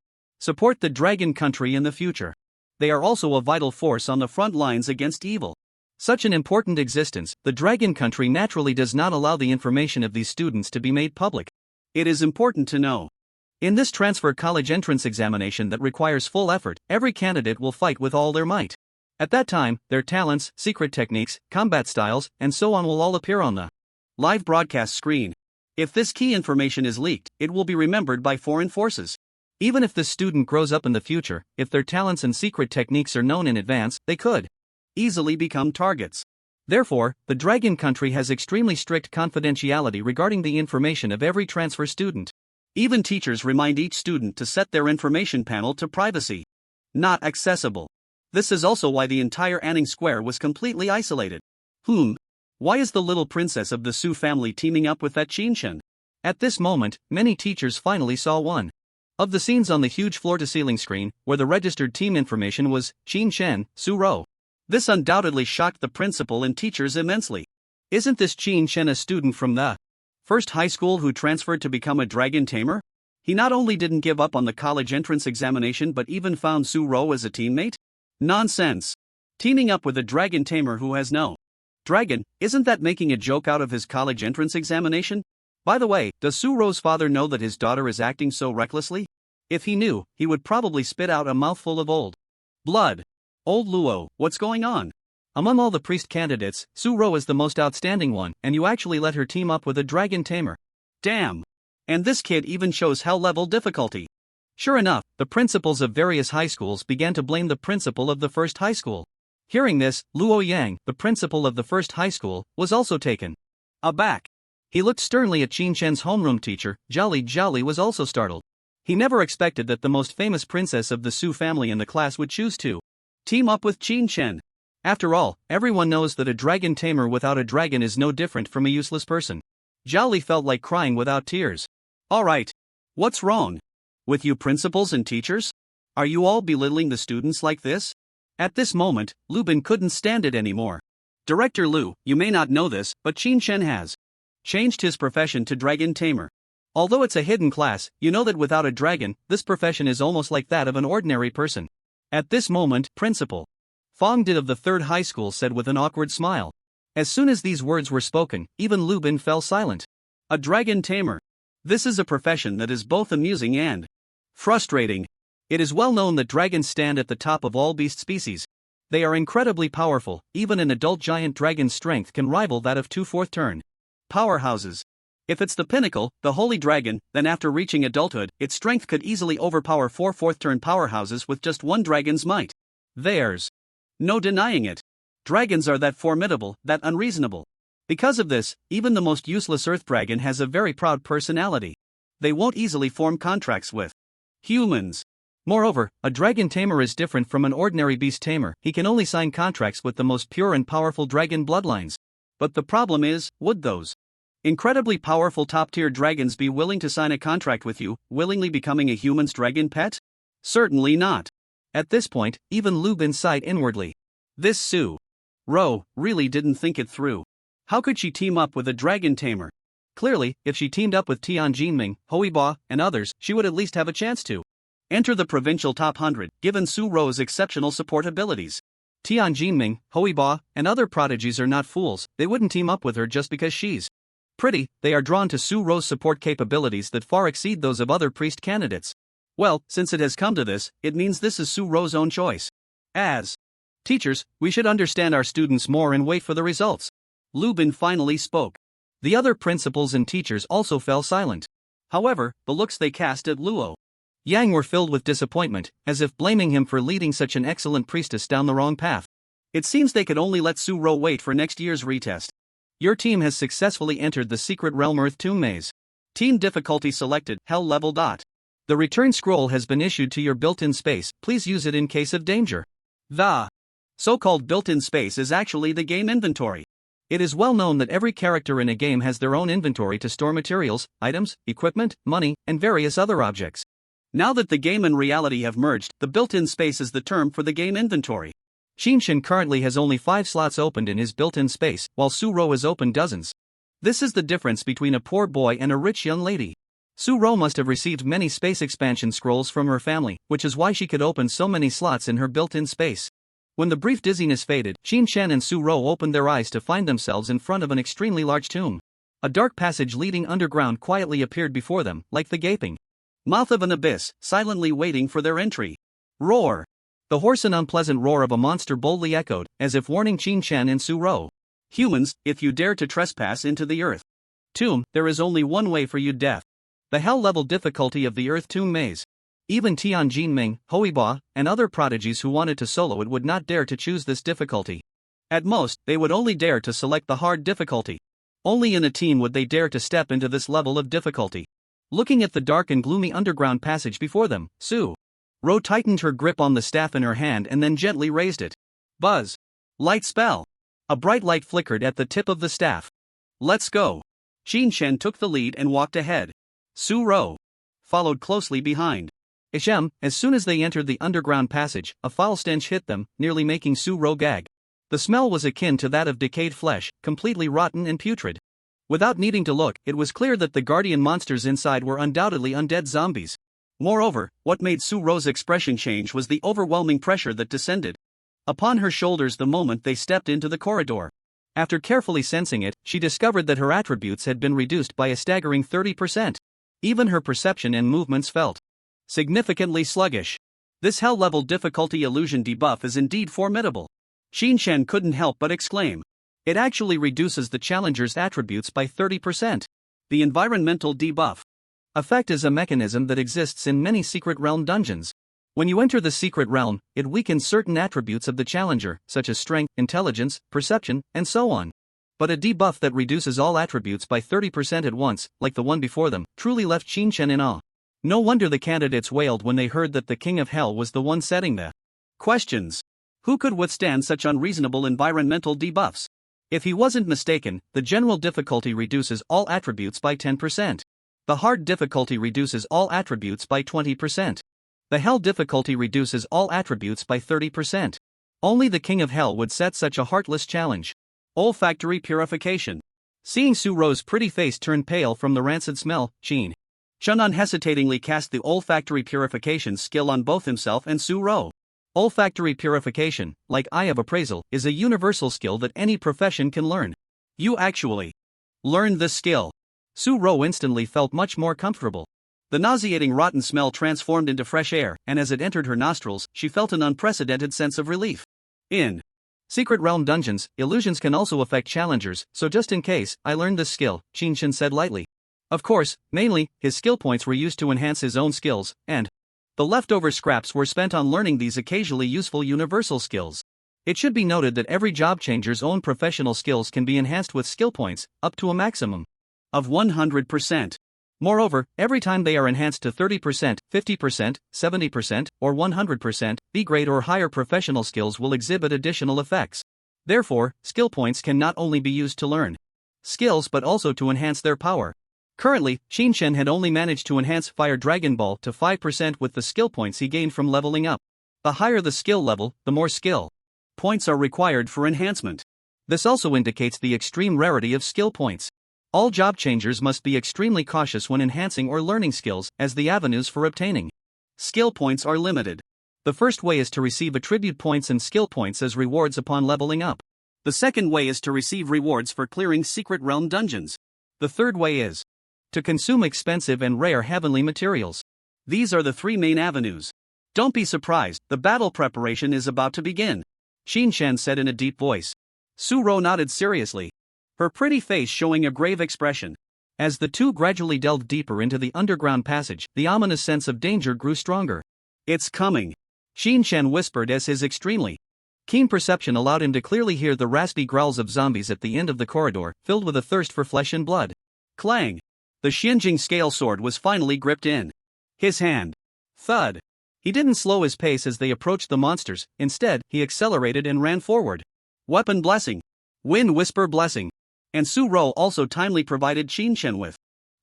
support the Dragon Country in the future. They are also a vital force on the front lines against evil. Such an important existence, the Dragon Country naturally does not allow the information of these students to be made public. It is important to know. In this transfer college entrance examination that requires full effort, every candidate will fight with all their might. At that time, their talents, secret techniques, combat styles, and so on will all appear on the live broadcast screen. If this key information is leaked, it will be remembered by foreign forces. Even if this student grows up in the future, if their talents and secret techniques are known in advance, they could easily become targets. Therefore, the Dragon Country has extremely strict confidentiality regarding the information of every transfer student. Even teachers remind each student to set their information panel to privacy. Not accessible. This is also why the entire Anning Square was completely isolated. Why is the little princess of the Su family teaming up with that Xin Shen? At this moment, many teachers finally saw one of the scenes on the huge floor-to-ceiling screen, where the registered team information was Xin Shen, Su-ro. This undoubtedly shocked the principal and teachers immensely. Isn't this Xin Shen a student from the first high school who transferred to become a dragon tamer? He not only didn't give up on the college entrance examination but even found Su-ro as a teammate? Nonsense. Teaming up with a dragon tamer who has no Dragon, isn't that making a joke out of his college entrance examination? By the way, does Su-ro's father know that his daughter is acting so recklessly? If he knew, he would probably spit out a mouthful of old blood. Old Luo, what's going on? Among all the priest candidates, Su-ro is the most outstanding one, and you actually let her team up with a dragon tamer. Damn. And this kid even shows hell level difficulty. Sure enough, the principals of various high schools began to blame the principal of the first high school. Hearing this, Luo Yang, the principal of the first high school, was also taken aback. He looked sternly at Qin Shen's homeroom teacher. Jolly was also startled. He never expected that the most famous princess of the Su family in the class would choose to team up with Qin Shen. After all, everyone knows that a dragon tamer without a dragon is no different from a useless person. Jolly felt like crying without tears. Alright. What's wrong with you principals and teachers? Are you all belittling the students like this? At this moment, Lubin couldn't stand it anymore. Director Lu, you may not know this, but Qin Shen has changed his profession to dragon tamer. Although it's a hidden class, you know that without a dragon, this profession is almost like that of an ordinary person. At this moment, Principal Fong Did of the third high school said with an awkward smile. As soon as these words were spoken, even Lubin fell silent. A dragon tamer. This is a profession that is both amusing and frustrating. It is well known that dragons stand at the top of all beast species. They are incredibly powerful, even an adult giant dragon's strength can rival that of two fourth turn powerhouses. If it's the pinnacle, the holy dragon, then after reaching adulthood, its strength could easily overpower four fourth turn powerhouses with just one dragon's might. There's no denying it. Dragons are that formidable, that unreasonable. Because of this, even the most useless earth dragon has a very proud personality. They won't easily form contracts with humans. Moreover, a dragon tamer is different from an ordinary beast tamer. He can only sign contracts with the most pure and powerful dragon bloodlines. But the problem is, would those incredibly powerful top-tier dragons be willing to sign a contract with you, willingly becoming a human's dragon pet? Certainly not. At this point, even Lubin sighed inwardly. This Su-ro really didn't think it through. How could she team up with a dragon tamer? Clearly, if she teamed up with Tianjinming, Hoiba, and others, she would at least have a chance to enter the provincial top 100, given Su-ro's exceptional support abilities. Tianjinming, Hoiba, and other prodigies are not fools. They wouldn't team up with her just because she's pretty. They are drawn to Su-ro's support capabilities that far exceed those of other priest candidates. Well, since it has come to this, it means this is Su-ro's own choice. As teachers, we should understand our students more and wait for the results. Lubin finally spoke. The other principals and teachers also fell silent. However, the looks they cast at Luo Yang were filled with disappointment, as if blaming him for leading such an excellent priestess down the wrong path. It seems they could only let Su-ro wait for next year's retest. Your team has successfully entered the secret realm Earth Tomb Maze. Team difficulty selected, Hell level. The return scroll has been issued to your built-in space. Please use it in case of danger. The so-called built-in space is actually the game inventory. It is well known that every character in a game has their own inventory to store materials, items, equipment, money, and various other objects. Now that the game and reality have merged, the built-in space is the term for the game inventory. Qin Shen currently has only 5 slots opened in his built-in space, while Su-ro has opened dozens. This is the difference between a poor boy and a rich young lady. Su-ro must have received many space expansion scrolls from her family, which is why she could open so many slots in her built-in space. When the brief dizziness faded, Qin Shen and Su-ro opened their eyes to find themselves in front of an extremely large tomb. A dark passage leading underground quietly appeared before them, like the gaping mouth of an abyss, silently waiting for their entry. Roar! The hoarse and unpleasant roar of a monster boldly echoed, as if warning Qin Shen and Su-ro. Humans, if you dare to trespass into the Earth Tomb, there is only one way for you: death. The hell-level difficulty of the Earth Tomb Maze. Even Tianjinming, Hoiba, and other prodigies who wanted to solo it would not dare to choose this difficulty. At most, they would only dare to select the hard difficulty. Only in a team would they dare to step into this level of difficulty. Looking at the dark and gloomy underground passage before them, Su-ro tightened her grip on the staff in her hand and then gently raised it. Buzz! Light spell! A bright light flickered at the tip of the staff. Let's go! Qin Shen took the lead and walked ahead. Su-ro followed closely behind. As soon as they entered the underground passage, a foul stench hit them, nearly making Su-ro gag. The smell was akin to that of decayed flesh, completely rotten and putrid. Without needing to look, it was clear that the guardian monsters inside were undoubtedly undead zombies. Moreover, what made Su-ro's expression change was the overwhelming pressure that descended upon her shoulders the moment they stepped into the corridor. After carefully sensing it, she discovered that her attributes had been reduced by a staggering 30%. Even her perception and movements felt significantly sluggish. This hell-level difficulty illusion debuff is indeed formidable. Shin couldn't help but exclaim. It actually reduces the challenger's attributes by 30%. The environmental debuff effect is a mechanism that exists in many secret realm dungeons. When you enter the secret realm, it weakens certain attributes of the challenger, such as strength, intelligence, perception, and so on. But a debuff that reduces all attributes by 30% at once, like the one before them, truly left Shin in awe. No wonder the candidates wailed when they heard that the King of Hell was the one setting the questions. Who could withstand such unreasonable environmental debuffs? If he wasn't mistaken, the general difficulty reduces all attributes by 10%. The hard difficulty reduces all attributes by 20%. The hell difficulty reduces all attributes by 30%. Only the King of Hell would set such a heartless challenge. Olfactory purification. Seeing Su-Ro's pretty face turn pale from the rancid smell, Shin unhesitatingly cast the olfactory purification skill on both himself and Su-Ro. Olfactory purification, like Eye of Appraisal, is a universal skill that any profession can learn. You actually learned this skill. Su-Ro instantly felt much more comfortable. The nauseating rotten smell transformed into fresh air, and as it entered her nostrils, she felt an unprecedented sense of relief. In secret realm dungeons, illusions can also affect challengers, so just in case, I learned this skill, Shin said lightly. Of course, mainly, his skill points were used to enhance his own skills, and the leftover scraps were spent on learning these occasionally useful universal skills. It should be noted that every job changer's own professional skills can be enhanced with skill points, up to a maximum of 100%. Moreover, every time they are enhanced to 30%, 50%, 70%, or 100%, B-grade or higher professional skills will exhibit additional effects. Therefore, skill points can not only be used to learn skills but also to enhance their power. Currently, Shin had only managed to enhance Fire Dragon Ball to 5% with the skill points he gained from leveling up. The higher the skill level, the more skill points are required for enhancement. This also indicates the extreme rarity of skill points. All job changers must be extremely cautious when enhancing or learning skills, as the avenues for obtaining skill points are limited. The first way is to receive attribute points and skill points as rewards upon leveling up. The second way is to receive rewards for clearing secret realm dungeons. The third way is to consume expensive and rare heavenly materials. These are the three main avenues. Don't be surprised, the battle preparation is about to begin, Shin said in a deep voice. Su-Ro nodded seriously, her pretty face showing a grave expression. As the two gradually delved deeper into the underground passage, the ominous sense of danger grew stronger. It's coming, Shin whispered as his extremely keen perception allowed him to clearly hear the raspy growls of zombies at the end of the corridor, filled with a thirst for flesh and blood. Clang! The Shinjing scale sword was finally gripped in his hand. Thud! He didn't slow his pace as they approached the monsters, instead, he accelerated and ran forward. Weapon blessing. Wind whisper blessing. And Su-Ro also timely provided Shin with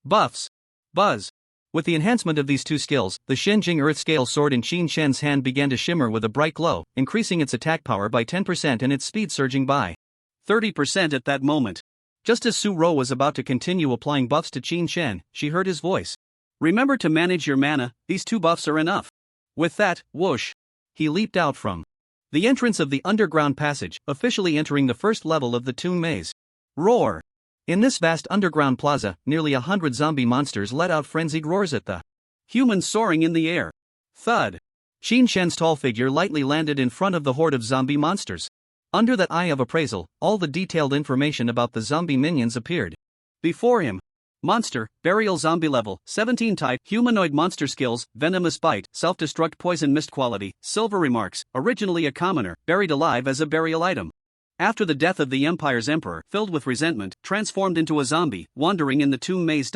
buffs. Buzz. With the enhancement of these two skills, the Shinjing Earth Scale sword in Shin-Shen's hand began to shimmer with a bright glow, increasing its attack power by 10% and its speed surging by 30% at that moment. Just as Su-Ro was about to continue applying buffs to Shin, she heard his voice. Remember to manage your mana, these two buffs are enough. With that, whoosh! He leaped out from the entrance of the underground passage, officially entering the first level of the tomb maze. Roar! In this vast underground plaza, nearly 100 zombie monsters let out frenzied roars at the humans soaring in the air. Thud! Shin's tall figure lightly landed in front of the horde of zombie monsters. Under that Eye of Appraisal, all the detailed information about the zombie minions appeared before him. Monster, Burial Zombie Level, 17 Type, Humanoid Monster Skills, Venomous Bite, Self-Destruct Poison Mist Quality, Silver Remarks, originally a commoner, buried alive as a burial item. After the death of the Empire's Emperor, filled with resentment, transformed into a zombie, wandering in the tomb maze.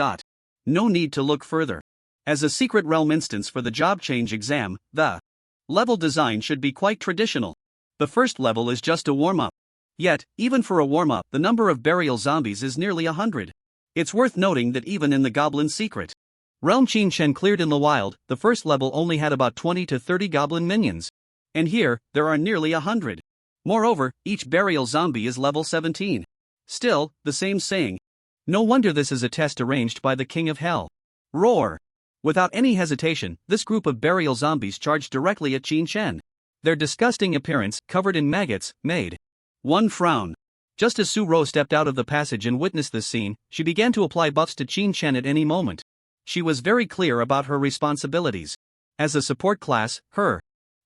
No need to look further. As a secret realm instance for the job change exam, the level design should be quite traditional. The first level is just a warm-up. Yet, even for a warm-up, the number of burial zombies is nearly 100. It's worth noting that even in the Goblin Secret realm Shin cleared in the wild, the first level only had about 20 to 30 goblin minions. And here, there are nearly 100. Moreover, each burial zombie is level 17. Still, the same saying. No wonder this is a test arranged by the King of Hell. Roar! Without any hesitation, this group of burial zombies charged directly at Shin. Their disgusting appearance, covered in maggots, made one frown. Just as Su-ro stepped out of the passage and witnessed this scene, she began to apply buffs to Qin-chen at any moment. She was very clear about her responsibilities. As a support class, her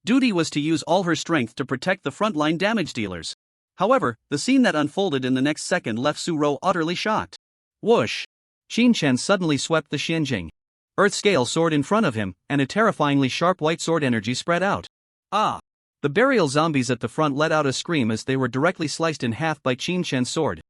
duty was to use all her strength to protect the frontline damage dealers. However, the scene that unfolded in the next second left Su-ro utterly shocked. Whoosh! Qin-chen suddenly swept the Xianjing Earth-scale sword in front of him, and a terrifyingly sharp white sword energy spread out. Ah! The burial zombies at the front let out a scream as they were directly sliced in half by Qin-chen's sword.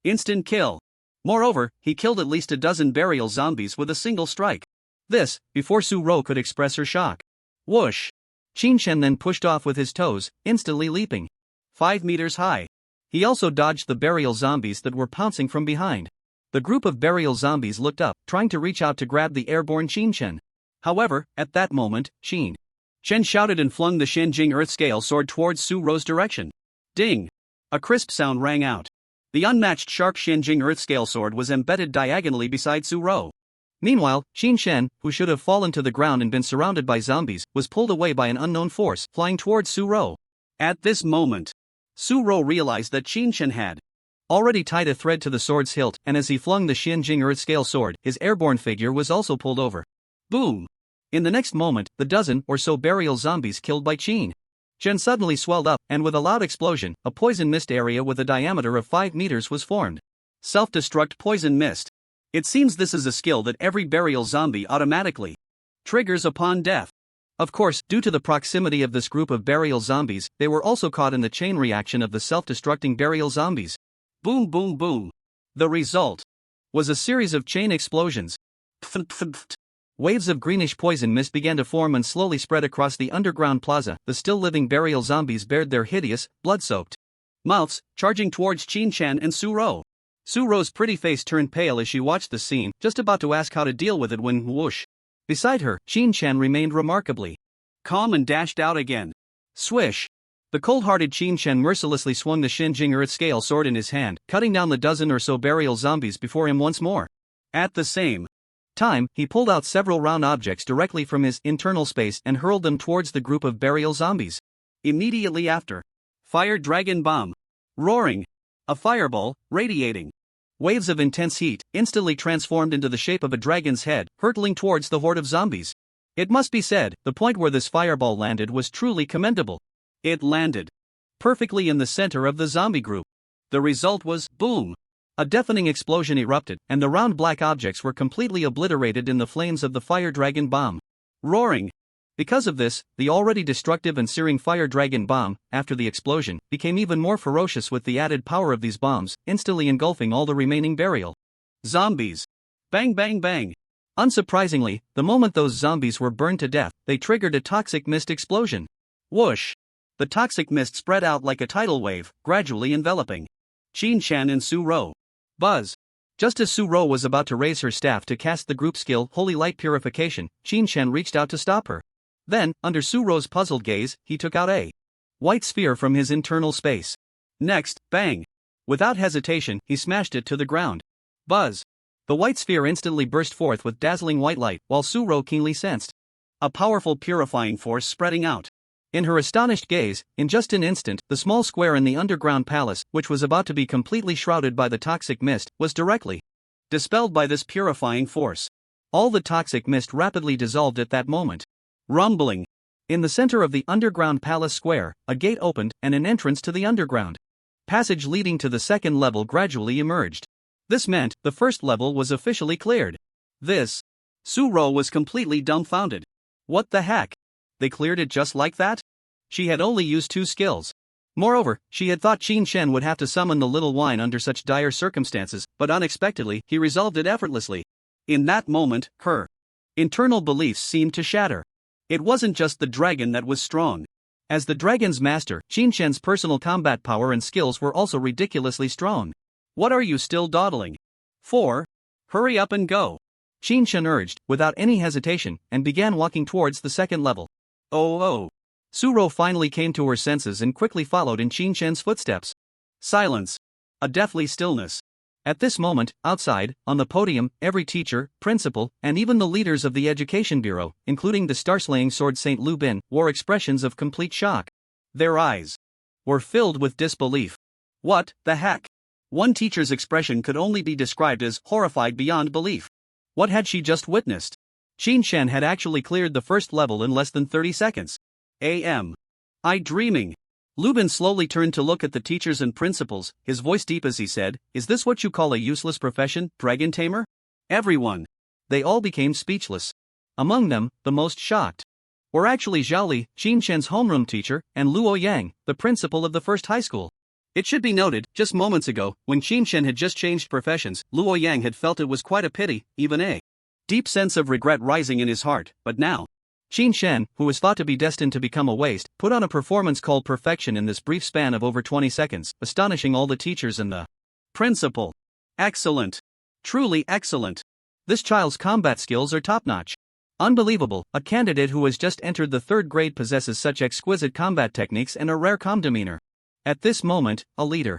Instant kill. Moreover, he killed at least a dozen burial zombies with a single strike. This, before Su-ro could express her shock. Whoosh! Qin-chen then pushed off with his toes, instantly leaping 5 meters high. He also dodged the burial zombies that were pouncing from behind. The group of burial zombies looked up, trying to reach out to grab the airborne Qin-chen. However, at that moment, Qin-chen shouted and flung the Xianjing Earth-scale sword towards Su-ro's direction. Ding! A crisp sound rang out. The unmatched sharp Xianjing Earth-scale sword was embedded diagonally beside Su-ro. Meanwhile, Qin-chen, who should have fallen to the ground and been surrounded by zombies, was pulled away by an unknown force, flying towards Su-ro. At this moment, Su-ro realized that Qin-chen had already tied a thread to the sword's hilt, and as he flung the Xianjing Earth-scale sword, his airborne figure was also pulled over. Boom! In the next moment, the dozen or so burial zombies killed by Qin-chen suddenly swelled up, and with a loud explosion, a poison mist area with a diameter of 5 meters was formed. Self-destruct poison mist. It seems this is a skill that every burial zombie automatically triggers upon death. Of course, due to the proximity of this group of burial zombies, they were also caught in the chain reaction of the self-destructing burial zombies. Boom boom boom. The result was a series of chain explosions. Waves of greenish poison mist began to form and slowly spread across the underground plaza. The still-living burial zombies bared their hideous, blood-soaked mouths, charging towards Qin-chen and Su-ro. Su-ro's pretty face turned pale as she watched the scene, just about to ask how to deal with it when whoosh! Beside her, Qin-chen remained remarkably calm and dashed out again. Swish! The cold-hearted Qin-chen mercilessly swung the Xianjing Earth-scale sword in his hand, cutting down the dozen or so burial zombies before him once more. At the same time, he pulled out several round objects directly from his internal space and hurled them towards the group of burial zombies. Immediately after, Fire Dragon Bomb. Roaring. A fireball, radiating waves of intense heat, instantly transformed into the shape of a dragon's head, hurtling towards the horde of zombies. It must be said, the point where this fireball landed was truly commendable. It landed perfectly in the center of the zombie group. The result was, boom! A deafening explosion erupted, and the round black objects were completely obliterated in the flames of the fire dragon bomb. Roaring! Because of this, the already destructive and searing fire dragon bomb, after the explosion, became even more ferocious with the added power of these bombs, instantly engulfing all the remaining burial zombies. Bang bang bang! Unsurprisingly, the moment those zombies were burned to death, they triggered a toxic mist explosion. Whoosh! The toxic mist spread out like a tidal wave, gradually enveloping Qin-chen and Su-ro. Buzz! Just as Su-ro was about to raise her staff to cast the group skill Holy Light Purification, Qin-chen reached out to stop her. Then, under Su-ro's puzzled gaze, he took out a white sphere from his internal space. Next, bang! Without hesitation, he smashed it to the ground. Buzz! The white sphere instantly burst forth with dazzling white light, while Su-ro keenly sensed a powerful purifying force spreading out. In her astonished gaze, in just an instant, the small square in the underground palace, which was about to be completely shrouded by the toxic mist, was directly dispelled by this purifying force. All the toxic mist rapidly dissolved at that moment. Rumbling. In the center of the underground palace square, a gate opened, and an entrance to the underground passage leading to the second level gradually emerged. This meant the first level was officially cleared. This. Su-ro was completely dumbfounded. What the heck? They cleared it just like that? She had only used 2 skills. Moreover, she had thought Qin-chen would have to summon the little wine under such dire circumstances, but unexpectedly, he resolved it effortlessly. In that moment, her internal beliefs seemed to shatter. It wasn't just the dragon that was strong. As the dragon's master, Qin-chen's personal combat power and skills were also ridiculously strong. What are you still dawdling for? Hurry up and go! Qin-chen urged, without any hesitation, and began walking towards the second level. Oh! Su-ro finally came to her senses and quickly followed in Qin-chen's footsteps. Silence. A deathly stillness. At this moment, outside, on the podium, every teacher, principal, and even the leaders of the Education Bureau, including the star-slaying sword Saint Lu Bin, wore expressions of complete shock. Their eyes were filled with disbelief. What the heck? One teacher's expression could only be described as horrified beyond belief. What had she just witnessed? Qin Shen had actually cleared the first level in less than 30 seconds. I dreaming. Lubin slowly turned to look at the teachers and principals, his voice deep as he said, "Is this what you call a useless profession, Dragon Tamer?" Everyone. They all became speechless. Among them, the most shocked were actually Zhaoli, Qin Shen's homeroom teacher, and Luo Yang, the principal of the first high school. It should be noted, just moments ago, when Qin Shen had just changed professions, Luo Yang had felt it was quite a pity, even a deep sense of regret rising in his heart, but now, Qin Shen, who was thought to be destined to become a waste, put on a performance called perfection in this brief span of over 20 seconds, astonishing all the teachers and the principal. Excellent. Truly excellent. This child's combat skills are top-notch. Unbelievable, a candidate who has just entered the 3rd grade possesses such exquisite combat techniques and a rare calm demeanor. At this moment, a leader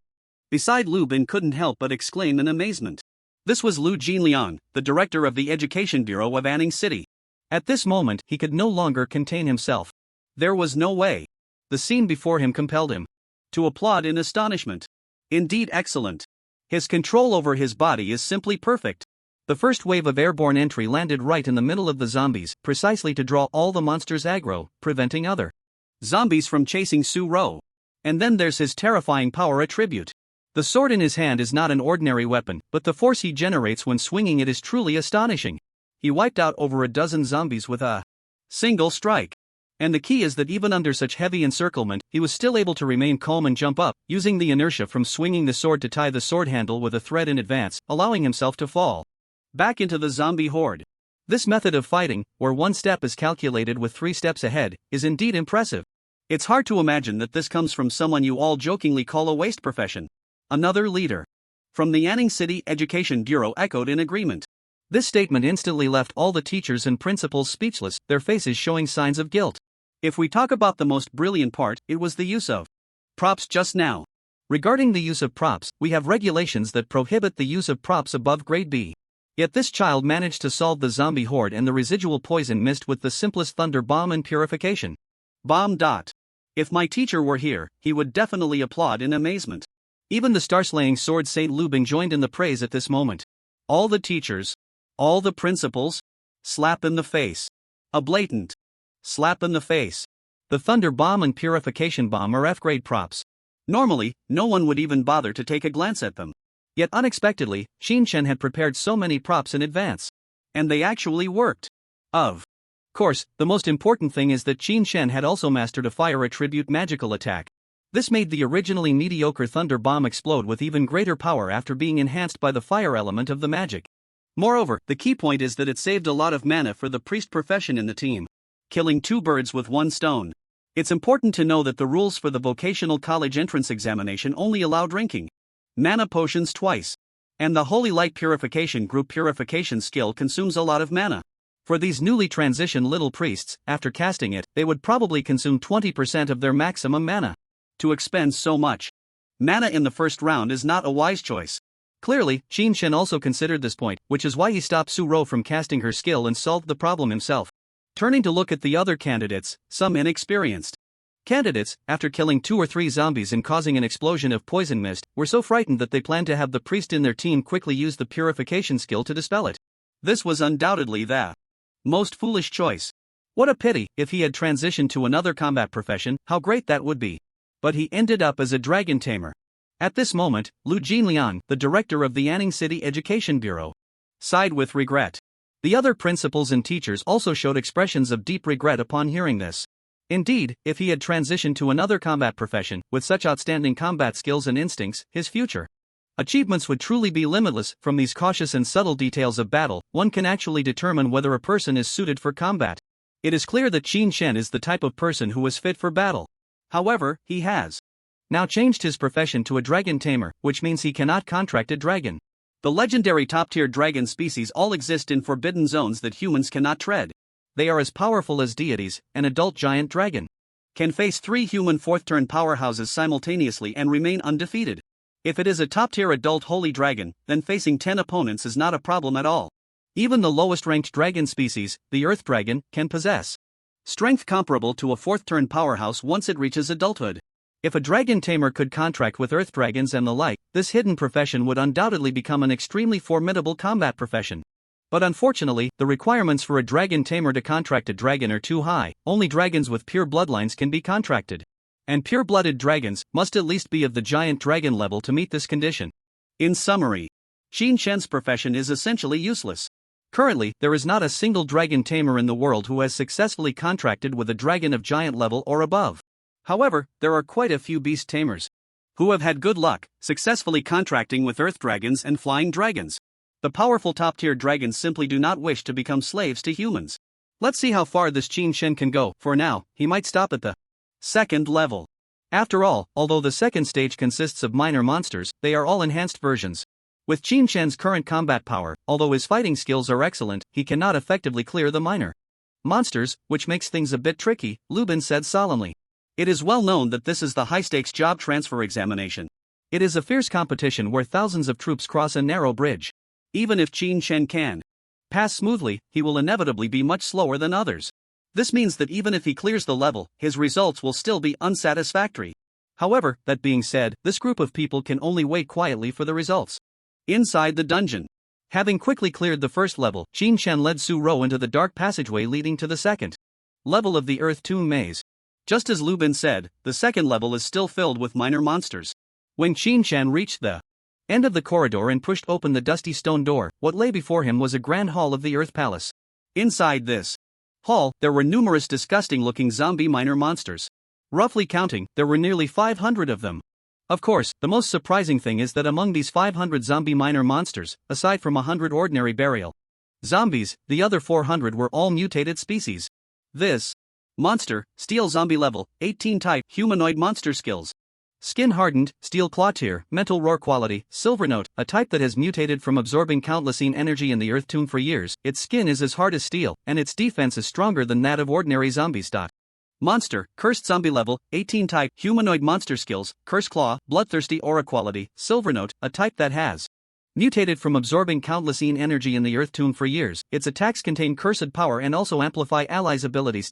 beside Lu Bin couldn't help but exclaim in amazement. This was Lu Jinliang, the director of the Education Bureau of Anning City. At this moment, he could no longer contain himself. There was no way. The scene before him compelled him to applaud in astonishment. Indeed excellent. His control over his body is simply perfect. The first wave of airborne entry landed right in the middle of the zombies, precisely to draw all the monsters aggro, preventing other zombies from chasing Su Ro. And then there's his terrifying power attribute. The sword in his hand is not an ordinary weapon, but the force he generates when swinging it is truly astonishing. He wiped out over a dozen zombies with a single strike. And the key is that even under such heavy encirclement, he was still able to remain calm and jump up, using the inertia from swinging the sword to tie the sword handle with a thread in advance, allowing himself to fall back into the zombie horde. This method of fighting, where one step is calculated with 3 steps ahead, is indeed impressive. It's hard to imagine that this comes from someone you all jokingly call a waste profession. Another leader from the Anning City Education Bureau echoed in agreement. This statement instantly left all the teachers and principals speechless, their faces showing signs of guilt. If we talk about the most brilliant part, it was the use of props just now. Regarding the use of props, we have regulations that prohibit the use of props above grade B. Yet this child managed to solve the zombie horde and the residual poison mist with the simplest thunder bomb and purification. Bomb. If my teacher were here, he would definitely applaud in amazement. Even the star-slaying sword Saint Lubin joined in the praise at this moment. All the teachers, all the principals, slap in the face. A blatant slap in the face. The thunder bomb and purification bomb are F-grade props. Normally, no one would even bother to take a glance at them. Yet unexpectedly, Qin Shen had prepared so many props in advance. And they actually worked. Of course, the most important thing is that Qin Shen had also mastered a fire attribute magical attack. This made the originally mediocre thunder bomb explode with even greater power after being enhanced by the fire element of the magic. Moreover, the key point is that it saved a lot of mana for the priest profession in the team, killing 2 birds with 1 stone. It's important to know that the rules for the vocational college entrance examination only allow drinking mana potions twice. And the Holy Light Purification group purification skill consumes a lot of mana. For these newly transitioned little priests, after casting it, they would probably consume 20% of their maximum mana. To expend so much mana in the first round is not a wise choice. Clearly, Qin Shen also considered this point, which is why he stopped Su Ro from casting her skill and solved the problem himself. Turning to look at the other candidates, some inexperienced candidates, after killing 2 or 3 zombies and causing an explosion of poison mist, were so frightened that they planned to have the priest in their team quickly use the purification skill to dispel it. This was undoubtedly the most foolish choice. What a pity, if he had transitioned to another combat profession, how great that would be. But he ended up as a dragon tamer. At this moment, Lu Jinliang, the director of the Anning City Education Bureau, sighed with regret. The other principals and teachers also showed expressions of deep regret upon hearing this. Indeed, if he had transitioned to another combat profession, with such outstanding combat skills and instincts, his future achievements would truly be limitless. From these cautious and subtle details of battle, one can actually determine whether a person is suited for combat. It is clear that Qin Shen is the type of person who is fit for battle. However, he has now changed his profession to a dragon tamer, which means he cannot contract a dragon. The legendary top-tier dragon species all exist in forbidden zones that humans cannot tread. They are as powerful as deities. An adult giant dragon can face 3 human 4th-turn powerhouses simultaneously and remain undefeated. If it is a top-tier adult holy dragon, then facing 10 opponents is not a problem at all. Even the lowest-ranked dragon species, the earth dragon, can possess strength comparable to a 4th-turn powerhouse once it reaches adulthood. If a dragon tamer could contract with earth dragons and the like, this hidden profession would undoubtedly become an extremely formidable combat profession. But unfortunately, the requirements for a dragon tamer to contract a dragon are too high. Only dragons with pure bloodlines can be contracted. And pure-blooded dragons must at least be of the giant dragon level to meet this condition. In summary, Qin Shen's profession is essentially useless. Currently, there is not a single dragon tamer in the world who has successfully contracted with a dragon of giant level or above. However, there are quite a few beast tamers who have had good luck, successfully contracting with earth dragons and flying dragons. The powerful top-tier dragons simply do not wish to become slaves to humans. Let's see how far this Qin Shen can go. For now, he might stop at the second level. After all, although the second stage consists of minor monsters, they are all enhanced versions. With Qin Shen's current combat power, although his fighting skills are excellent, he cannot effectively clear the minor monsters, which makes things a bit tricky, Lubin said solemnly. It is well known that this is the high-stakes job transfer examination. It is a fierce competition where thousands of troops cross a narrow bridge. Even if Qin Shen can pass smoothly, he will inevitably be much slower than others. This means that even if he clears the level, his results will still be unsatisfactory. However, that being said, this group of people can only wait quietly for the results. Inside the dungeon. Having quickly cleared the first level, Qin Shen led Su Ro into the dark passageway leading to the second level of the Earth Tomb Maze. Just as Lubin said, the second level is still filled with minor monsters. When Qin Shen reached the end of the corridor and pushed open the dusty stone door, what lay before him was a grand hall of the Earth Palace. Inside this hall, there were numerous disgusting-looking zombie minor monsters. Roughly counting, there were nearly 500 of them. Of course, the most surprising thing is that among these 500 zombie minor monsters, aside from 100 ordinary burial zombies, the other 400 were all mutated species. This monster, Steel Zombie Level, 18 type, humanoid monster skills. Skin hardened, steel claw tier, mental roar quality, silver note, a type that has mutated from absorbing countless energy in the Earth Tomb for years. Its skin is as hard as steel, and its defense is stronger than that of ordinary zombies. Monster, Cursed Zombie Level, 18 type, humanoid monster skills, Curse Claw, bloodthirsty aura quality, silver note, a type that has mutated from absorbing countless energy in the Earth Tomb for years. Its attacks contain cursed power and also amplify allies' abilities.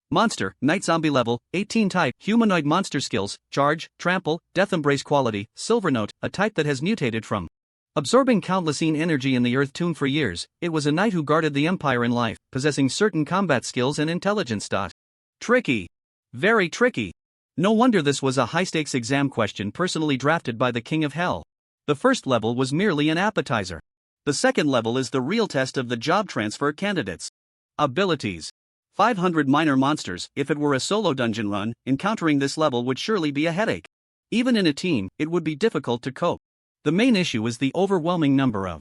Monster, Night Zombie Level, 18 type, humanoid monster skills, Charge, Trample, Death Embrace quality, silver note, a type that has mutated from absorbing countless energy in the Earth Tomb for years. It was a knight who guarded the Empire in life, possessing certain combat skills and intelligence. Tricky. Very tricky. No wonder this was a high-stakes exam question personally drafted by the King of Hell. The first level was merely an appetizer. The second level is the real test of the job transfer candidates' abilities. 500 minor monsters. If it were a solo dungeon run, encountering this level would surely be a headache. Even in a team, it would be difficult to cope. The main issue is the overwhelming number of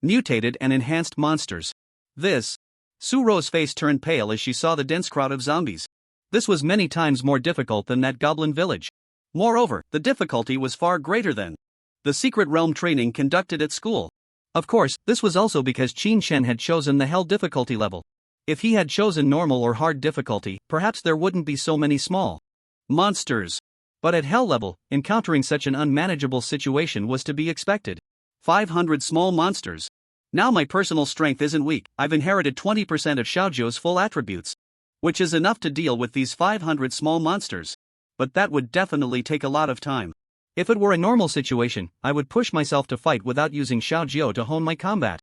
mutated and enhanced monsters. Su Ro's face turned pale as she saw the dense crowd of zombies. This was many times more difficult than that goblin village. Moreover, the difficulty was far greater than the secret realm training conducted at school. Of course, this was also because Qin Shen had chosen the hell difficulty level. If he had chosen normal or hard difficulty, perhaps there wouldn't be so many small monsters. But at hell level, encountering such an unmanageable situation was to be expected. 500 small monsters. Now my personal strength isn't weak. I've inherited 20% of Xiaojiu's full attributes, which is enough to deal with these 500 small monsters. But that would definitely take a lot of time. If it were a normal situation, I would push myself to fight without using Xiaojiu to hone my combat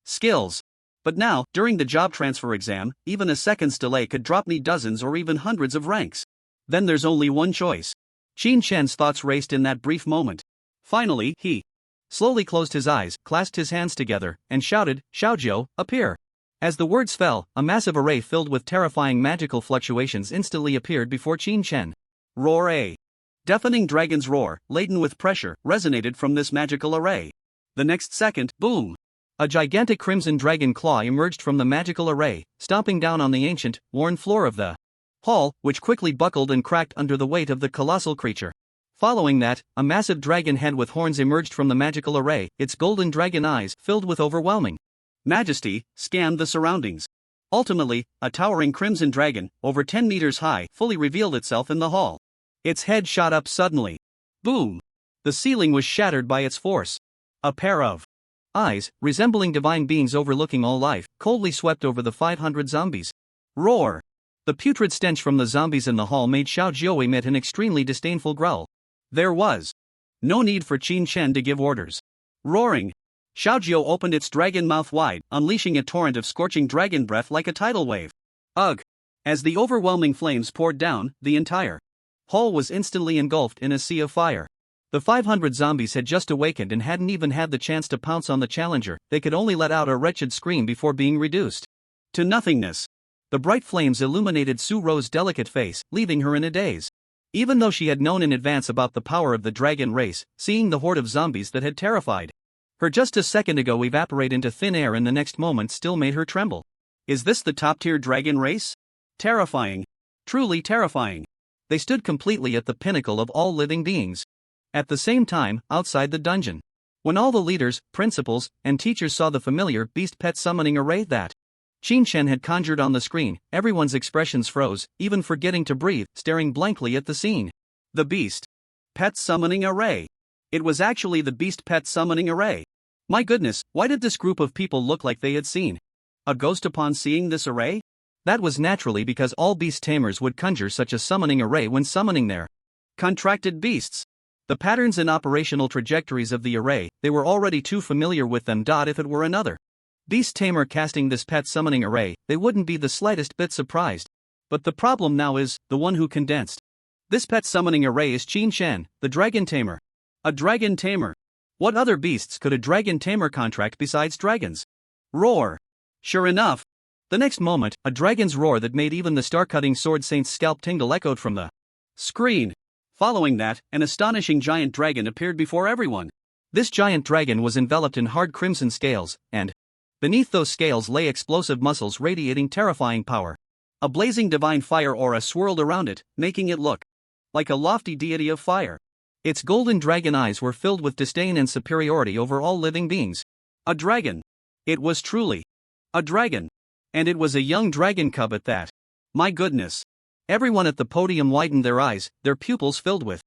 skills. But now, during the job transfer exam, even a second's delay could drop me dozens or even hundreds of ranks. Then there's only one choice. Qin Shen's thoughts raced in that brief moment. Finally, he slowly closed his eyes, clasped his hands together, and shouted, "Xiaojiu, appear." As the words fell, a massive array filled with terrifying magical fluctuations instantly appeared before Qin Shen. Roar! A deafening dragon's roar, laden with pressure, resonated from this magical array. The next second, boom! A gigantic crimson dragon claw emerged from the magical array, stomping down on the ancient, worn floor of the hall, which quickly buckled and cracked under the weight of the colossal creature. Following that, a massive dragon head with horns emerged from the magical array, its golden dragon eyes filled with overwhelming majesty, scanned the surroundings. Ultimately, a towering crimson dragon, over 10 meters high, fully revealed itself in the hall. Its head shot up suddenly. Boom! The ceiling was shattered by its force. A pair of eyes, resembling divine beings overlooking all life, coldly swept over the 500 zombies. Roar! The putrid stench from the zombies in the hall made Xiaojiu emit an extremely disdainful growl. There was No need for Qin Shen to give orders. Roaring, Xiaojiu opened its dragon mouth wide, unleashing a torrent of scorching dragon breath like a tidal wave. Ugh! As the overwhelming flames poured down, the entire hall was instantly engulfed in a sea of fire. The 500 zombies had just awakened and hadn't even had the chance to pounce on the challenger. They could only let out a wretched scream before being reduced to nothingness. The bright flames illuminated Su Ro's delicate face, leaving her in a daze. Even though she had known in advance about the power of the dragon race, seeing the horde of zombies that had terrified her just a second ago evaporate into thin air in the next moment still made her tremble. Is this the top-tier dragon race? Terrifying. Truly terrifying. They stood completely at the pinnacle of all living beings. At the same time, outside the dungeon, when all the leaders, principals, and teachers saw the familiar beast pet summoning array that Qin Shen had conjured on the screen, everyone's expressions froze, even forgetting to breathe, staring blankly at the scene. The beast pet summoning array. It was actually the beast pet summoning array. My goodness, why did this group of people look like they had seen a ghost upon seeing this array? That was naturally because all beast tamers would conjure such a summoning array when summoning their contracted beasts. The patterns and operational trajectories of the array, they were already too familiar with them. If it were another beast tamer casting this pet summoning array, they wouldn't be the slightest bit surprised. But the problem now is, the one who condensed this pet summoning array is Qin Shen, the dragon tamer. A dragon tamer. What other beasts could a dragon tamer contract besides dragons? Roar. Sure enough. The next moment, a dragon's roar that made even the star-cutting sword saint's scalp tingle echoed from the screen. Following that, an astonishing giant dragon appeared before everyone. This giant dragon was enveloped in hard crimson scales, and beneath those scales lay explosive muscles radiating terrifying power. A blazing divine fire aura swirled around it, making it look like a lofty deity of fire. Its golden dragon eyes were filled with disdain and superiority over all living beings. A dragon. It was truly a dragon. And it was a young dragon cub at that. My goodness. Everyone at the podium widened their eyes, their pupils filled with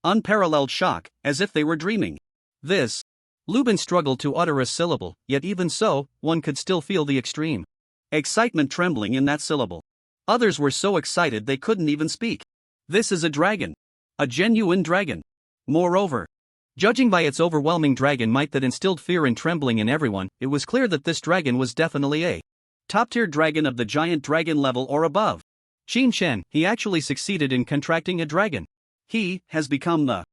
unparalleled shock, as if they were dreaming. This. Lubin struggled to utter a syllable, yet even so, one could still feel the extreme excitement trembling in that syllable. Others were so excited they couldn't even speak. This is a dragon. A genuine dragon. Moreover, judging by its overwhelming dragon might that instilled fear and trembling in everyone, it was clear that this dragon was definitely a top-tier dragon of the giant dragon level or above. Qin Shen, he actually succeeded in contracting a dragon. He has become the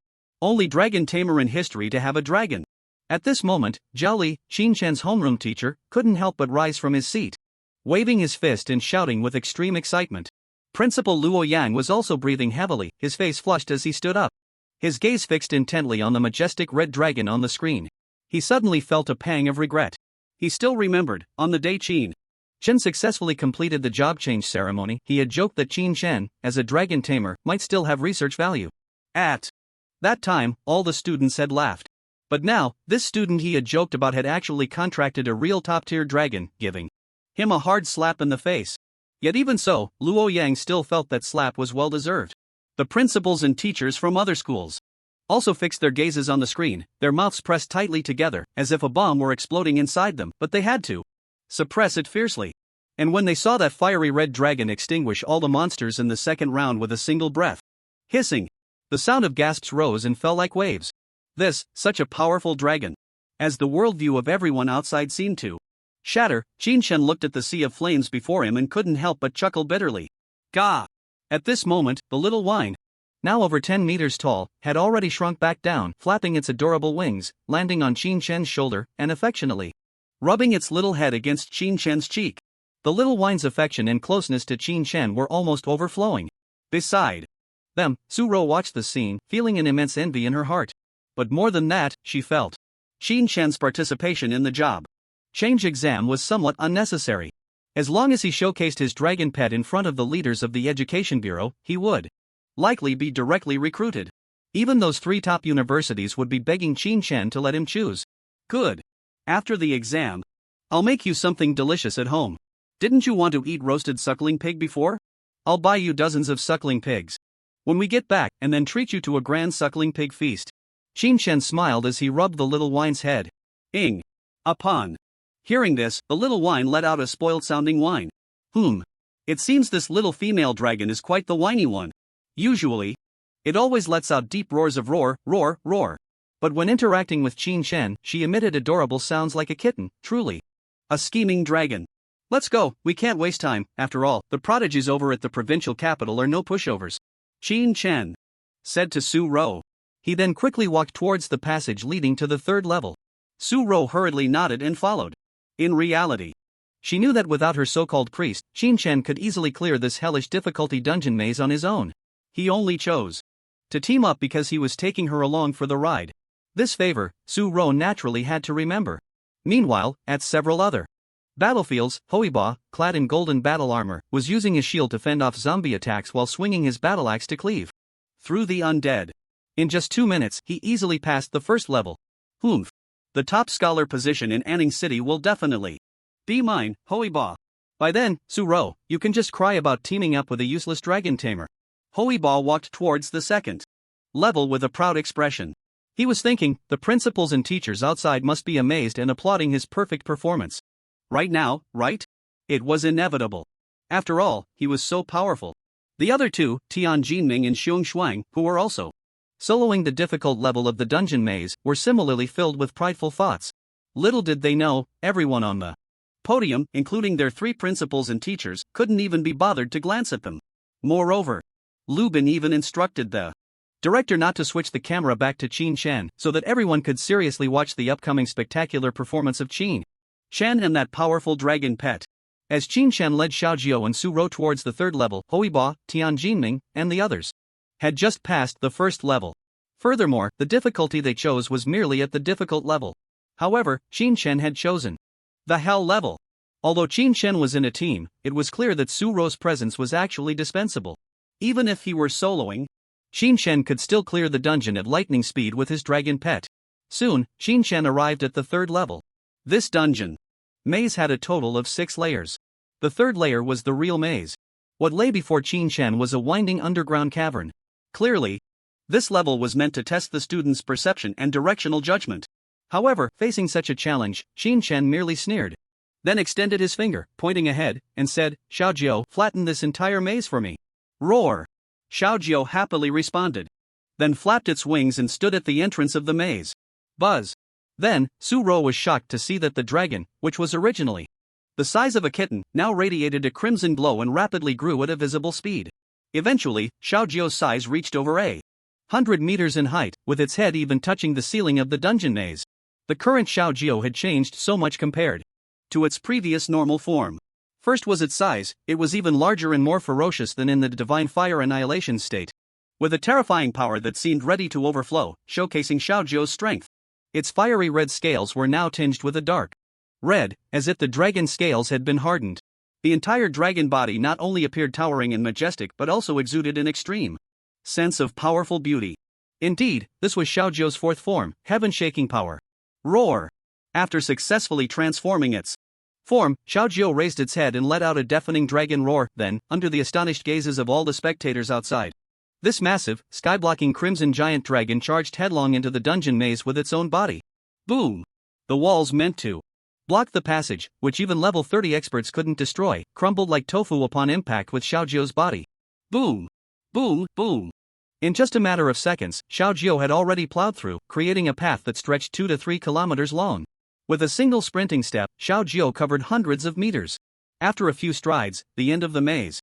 only dragon tamer in history to have a dragon. At this moment, Zhao Li, Qin Shen's homeroom teacher, couldn't help but rise from his seat, waving his fist and shouting with extreme excitement. Principal Luo Yang was also breathing heavily, his face flushed as he stood up, his gaze fixed intently on the majestic red dragon on the screen. He suddenly felt a pang of regret. He still remembered, on the day Qin Shen successfully completed the job change ceremony, he had joked that Qin Shen, as a dragon tamer, might still have research value. At that time, all the students had laughed. But now, this student he had joked about had actually contracted a real top-tier dragon, giving him a hard slap in the face. Yet even so, Luo Yang still felt that slap was well-deserved. The principals and teachers from other schools also fixed their gazes on the screen, their mouths pressed tightly together, as if a bomb were exploding inside them, but they had to suppress it fiercely. And when they saw that fiery red dragon extinguish all the monsters in the second round with a single breath, hissing, the sound of gasps rose and fell like waves. This, such a powerful dragon. As the worldview of everyone outside seemed to shatter, Qin Shen looked at the sea of flames before him and couldn't help but chuckle bitterly. Gah! At this moment, the little wine, now over 10 meters tall, had already shrunk back down, flapping its adorable wings, landing on Qin Shen's shoulder, and affectionately rubbing its little head against Qin Shen's cheek. The little wine's affection and closeness to Qin Shen were almost overflowing. Beside them, Su Ro watched the scene, feeling an immense envy in her heart. But more than that, she felt Qin Shen's participation in the job change exam was somewhat unnecessary. As long as he showcased his dragon pet in front of the leaders of the Education Bureau, he would likely be directly recruited. Even those 3 top universities would be begging Qin Shen to let him choose. Good. After the exam, I'll make you something delicious at home. Didn't you want to eat roasted suckling pig before? I'll buy you dozens of suckling pigs when we get back and then treat you to a grand suckling pig feast. Qin Shen smiled as he rubbed the little wine's head. Ing. Upon hearing this, the little wine let out a spoiled-sounding whine. It seems this little female dragon is quite the whiny one. Usually, it always lets out deep roars of roar, roar, roar. But when interacting with Qin Shen, she emitted adorable sounds like a kitten, truly. A scheming dragon. Let's go, we can't waste time, after all, the prodigies over at the provincial capital are no pushovers. Qin Shen said to Su Ro. He then quickly walked towards the passage leading to the third level. Su Ro hurriedly nodded and followed. In reality, she knew that without her so-called priest, Qin Shen could easily clear this hellish difficulty dungeon maze on his own. He only chose to team up because he was taking her along for the ride. This favor, Su Ro naturally had to remember. Meanwhile, at several other battlefields, Hoiba, clad in golden battle armor, was using his shield to fend off zombie attacks while swinging his battle axe to cleave through the undead. In just 2 minutes, he easily passed the first level. Humph. The top scholar position in Anning City will definitely be mine, Hoiba. By then, Su Ro, you can just cry about teaming up with a useless dragon tamer. Hoiba walked towards the second level with a proud expression. He was thinking, the principals and teachers outside must be amazed and applauding his perfect performance. Right now, right? It was inevitable. After all, he was so powerful. The other two, Tian Jinming and Xiong Shuang, who were also soloing the difficult level of the dungeon maze, were similarly filled with prideful thoughts. Little did they know, everyone on the podium, including their 3 principals and teachers, couldn't even be bothered to glance at them. Moreover, Lu Bin even instructed the director not to switch the camera back to Qin Shen so that everyone could seriously watch the upcoming spectacular performance of Qin Shen and that powerful dragon pet. As Qin Shen led Xiaojiu and Su Ro towards the third level, Hoiba, Tian Jinming, and the others had just passed the first level. Furthermore, the difficulty they chose was merely at the difficult level. However, Qin Shen had chosen the hell level. Although Qin Shen was in a team, it was clear that Su Ro's presence was actually dispensable. Even if he were soloing, Qin Shen could still clear the dungeon at lightning speed with his dragon pet. Soon, Qin Shen arrived at the third level. This dungeon maze had a total of 6 layers. The third layer was the real maze. What lay before Qin Shen was a winding underground cavern. Clearly, this level was meant to test the student's perception and directional judgment. However, facing such a challenge, Qin Shen merely sneered. Then extended his finger, pointing ahead, and said, Xiaojiu, flatten this entire maze for me. Roar! Xiaojiu happily responded. Then flapped its wings and stood at the entrance of the maze. Buzz! Then, Su Ro was shocked to see that the dragon, which was originally the size of a kitten, now radiated a crimson glow and rapidly grew at a visible speed. Eventually, Xiaojiu's size reached over 100 meters in height, with its head even touching the ceiling of the dungeon maze. The current Xiaojiu had changed so much compared to its previous normal form. First was its size, it was even larger and more ferocious than in the divine fire annihilation state. With a terrifying power that seemed ready to overflow, showcasing Xiaojiu's strength. Its fiery red scales were now tinged with a dark red, as if the dragon's scales had been hardened. The entire dragon body not only appeared towering and majestic but also exuded an extreme sense of powerful beauty. Indeed, this was Xiaojiu's fourth form, heaven-shaking power. Roar! After successfully transforming its form, Xiaojiu raised its head and let out a deafening dragon roar. Then, under the astonished gazes of all the spectators outside, this massive, sky-blocking crimson giant dragon charged headlong into the dungeon maze with its own body. Boom! The walls meant to block the passage, which even level 30 experts couldn't destroy, crumbled like tofu upon impact with Xiaojiu's body. Boom! Boom! Boom! In just a matter of seconds, Xiaojiu had already plowed through, creating a path that stretched 2 to 3 kilometers long. With a single sprinting step, Xiaojiu covered hundreds of meters. After a few strides, the end of the maze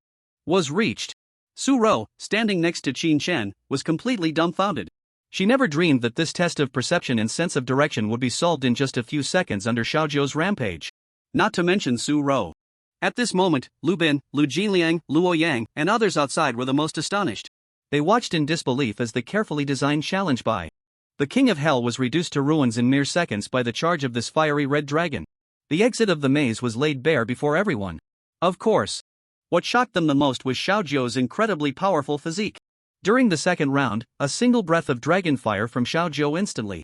was reached. Su Ro, standing next to Qin Shen, was completely dumbfounded. She never dreamed that this test of perception and sense of direction would be solved in just a few seconds under Xiaojiu's rampage. Not to mention Su Ro. At this moment, Lu Bin, Lu Jinliang, Luo Yang, and others outside were the most astonished. They watched in disbelief as the carefully designed challenge by the King of Hell was reduced to ruins in mere seconds by the charge of this fiery red dragon. The exit of the maze was laid bare before everyone. Of course, what shocked them the most was Xiaojiu's incredibly powerful physique. During the second round, a single breath of dragon fire from Xiaojiu instantly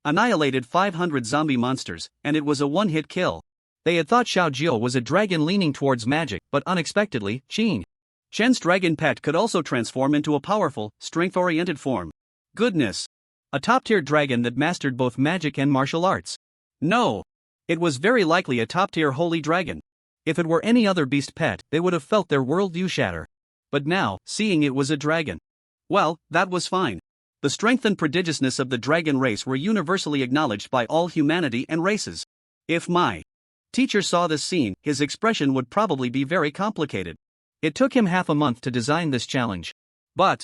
annihilated 500 zombie monsters, and it was a one-hit kill. They had thought Xiaojiu was a dragon leaning towards magic, but unexpectedly, Qin Shen's dragon pet could also transform into a powerful, strength-oriented form. Goodness! A top-tier dragon that mastered both magic and martial arts. No! It was very likely a top-tier holy dragon. If it were any other beast pet, they would have felt their worldview shatter. But now, seeing it was a dragon, well, that was fine. The strength and prodigiousness of the dragon race were universally acknowledged by all humanity and races. If my teacher saw this scene, his expression would probably be very complicated. It took him half a month to design this challenge. But,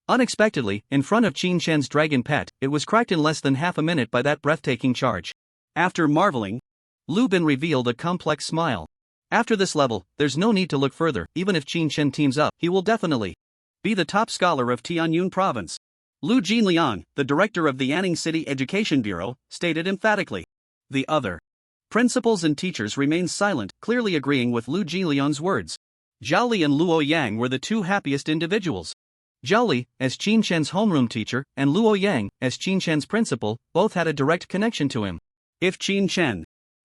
unexpectedly, in front of Qin Shen's dragon pet, it was cracked in less than half a minute by that breathtaking charge. After marveling, Lu Bin revealed a complex smile. After this level, there's no need to look further. Even if Qin Shen teams up, he will definitely be the top scholar of Tianyun province. Lu Jinliang, the director of the Anning City Education Bureau, stated emphatically. The other principals and teachers remained silent, clearly agreeing with Lu Jinliang's words. Zhao Li and Luo Yang were the two happiest individuals. Zhao Li, as Qin Shen's homeroom teacher, and Luo Yang, as Qin Shen's principal, both had a direct connection to him. If Qin Shen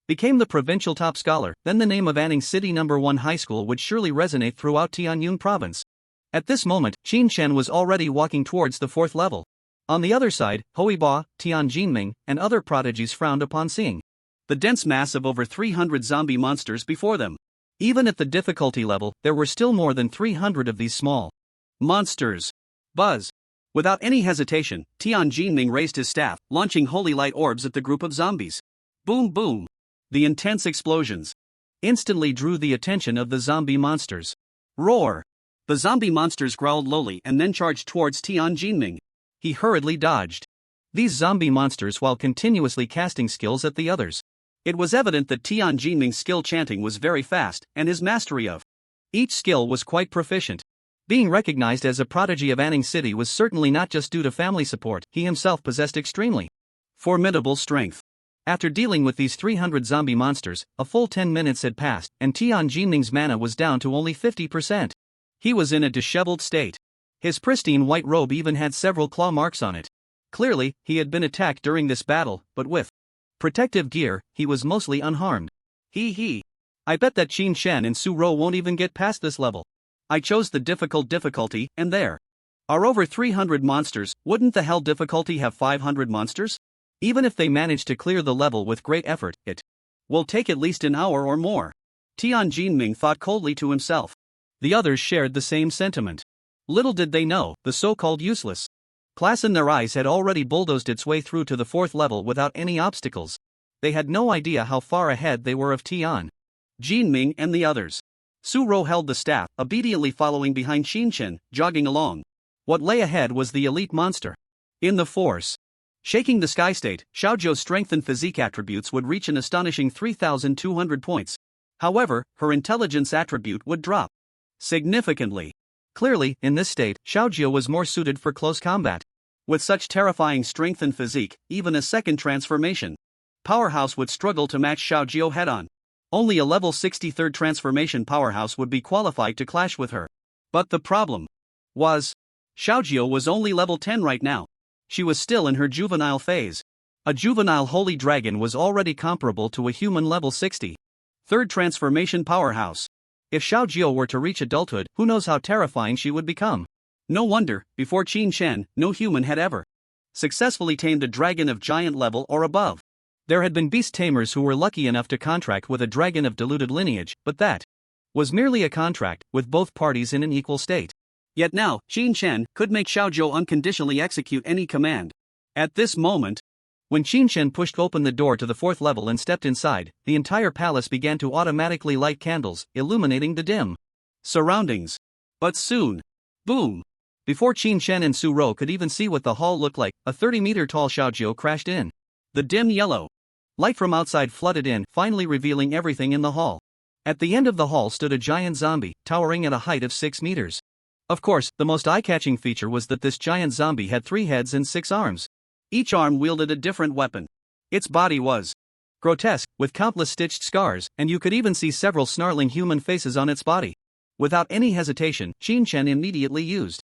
became the provincial top scholar, then the name of Anning City No. 1 High School would surely resonate throughout Tianyun province. At this moment, Qin Shen was already walking towards the 4th level. On the other side, Huiba, Tian Jinming, and other prodigies frowned upon seeing the dense mass of over 300 zombie monsters before them. Even at the difficulty level, there were still more than 300 of these small monsters. Buzz. Without any hesitation, Tian Jinming raised his staff, launching holy light orbs at the group of zombies. Boom boom. The intense explosions instantly drew the attention of the zombie monsters. Roar. The zombie monsters growled lowly and then charged towards Tian Jinming. He hurriedly dodged these zombie monsters while continuously casting skills at the others. It was evident that Tian Jinming's skill chanting was very fast, and his mastery of each skill was quite proficient. Being recognized as a prodigy of Anning City was certainly not just due to family support. He himself possessed extremely formidable strength. After dealing with these 300 zombie monsters, a full 10 minutes had passed, and Tian Jinming's mana was down to only 50%. He was in a disheveled state. His pristine white robe even had several claw marks on it. Clearly, he had been attacked during this battle, but with protective gear, he was mostly unharmed. Hee. I bet that Qin Shen and Su Ro won't even get past this level. I chose the difficulty, and there are over 300 monsters. Wouldn't the hell difficulty have 500 monsters? Even if they manage to clear the level with great effort, it will take at least an hour or more. Tian Jinming thought coldly to himself. The others shared the same sentiment. Little did they know, the so-called useless class in their eyes had already bulldozed its way through to the 4th level without any obstacles. They had no idea how far ahead they were of Tian Jinming and the others. Su Ro held the staff, obediently following behind Qin Shen, jogging along. What lay ahead was the elite monster. In the force shaking the sky state, Xiaojiu's strength and physique attributes would reach an astonishing 3,200 points. However, her intelligence attribute would drop significantly. Clearly, in this state, Xiaojiu was more suited for close combat. With such terrifying strength and physique, even a second transformation powerhouse would struggle to match Xiaojiu head-on. Only a level 63rd transformation powerhouse would be qualified to clash with her. But the problem was, Xiaojiu was only level 10 right now. She was still in her juvenile phase. A juvenile holy dragon was already comparable to a human level 60. Third transformation powerhouse. If Xiaojiu were to reach adulthood, who knows how terrifying she would become. No wonder, before Qin Shen, no human had ever successfully tamed a dragon of giant level or above. There had been beast tamers who were lucky enough to contract with a dragon of diluted lineage, but that was merely a contract, with both parties in an equal state. Yet now, Qin Shen could make Xiaojiu unconditionally execute any command. At this moment, when Qin Shen pushed open the door to the 4th level and stepped inside, the entire palace began to automatically light candles, illuminating the dim surroundings. But soon, boom! Before Qin Shen and Su Ro could even see what the hall looked like, a 30-meter-tall Xiaojiu crashed in. The dim yellow light from outside flooded in, finally revealing everything in the hall. At the end of the hall stood a giant zombie, towering at a height of 6 meters. Of course, the most eye-catching feature was that this giant zombie had 3 heads and 6 arms. Each arm wielded a different weapon. Its body was grotesque, with countless stitched scars, and you could even see several snarling human faces on its body. Without any hesitation, Qin Shen immediately used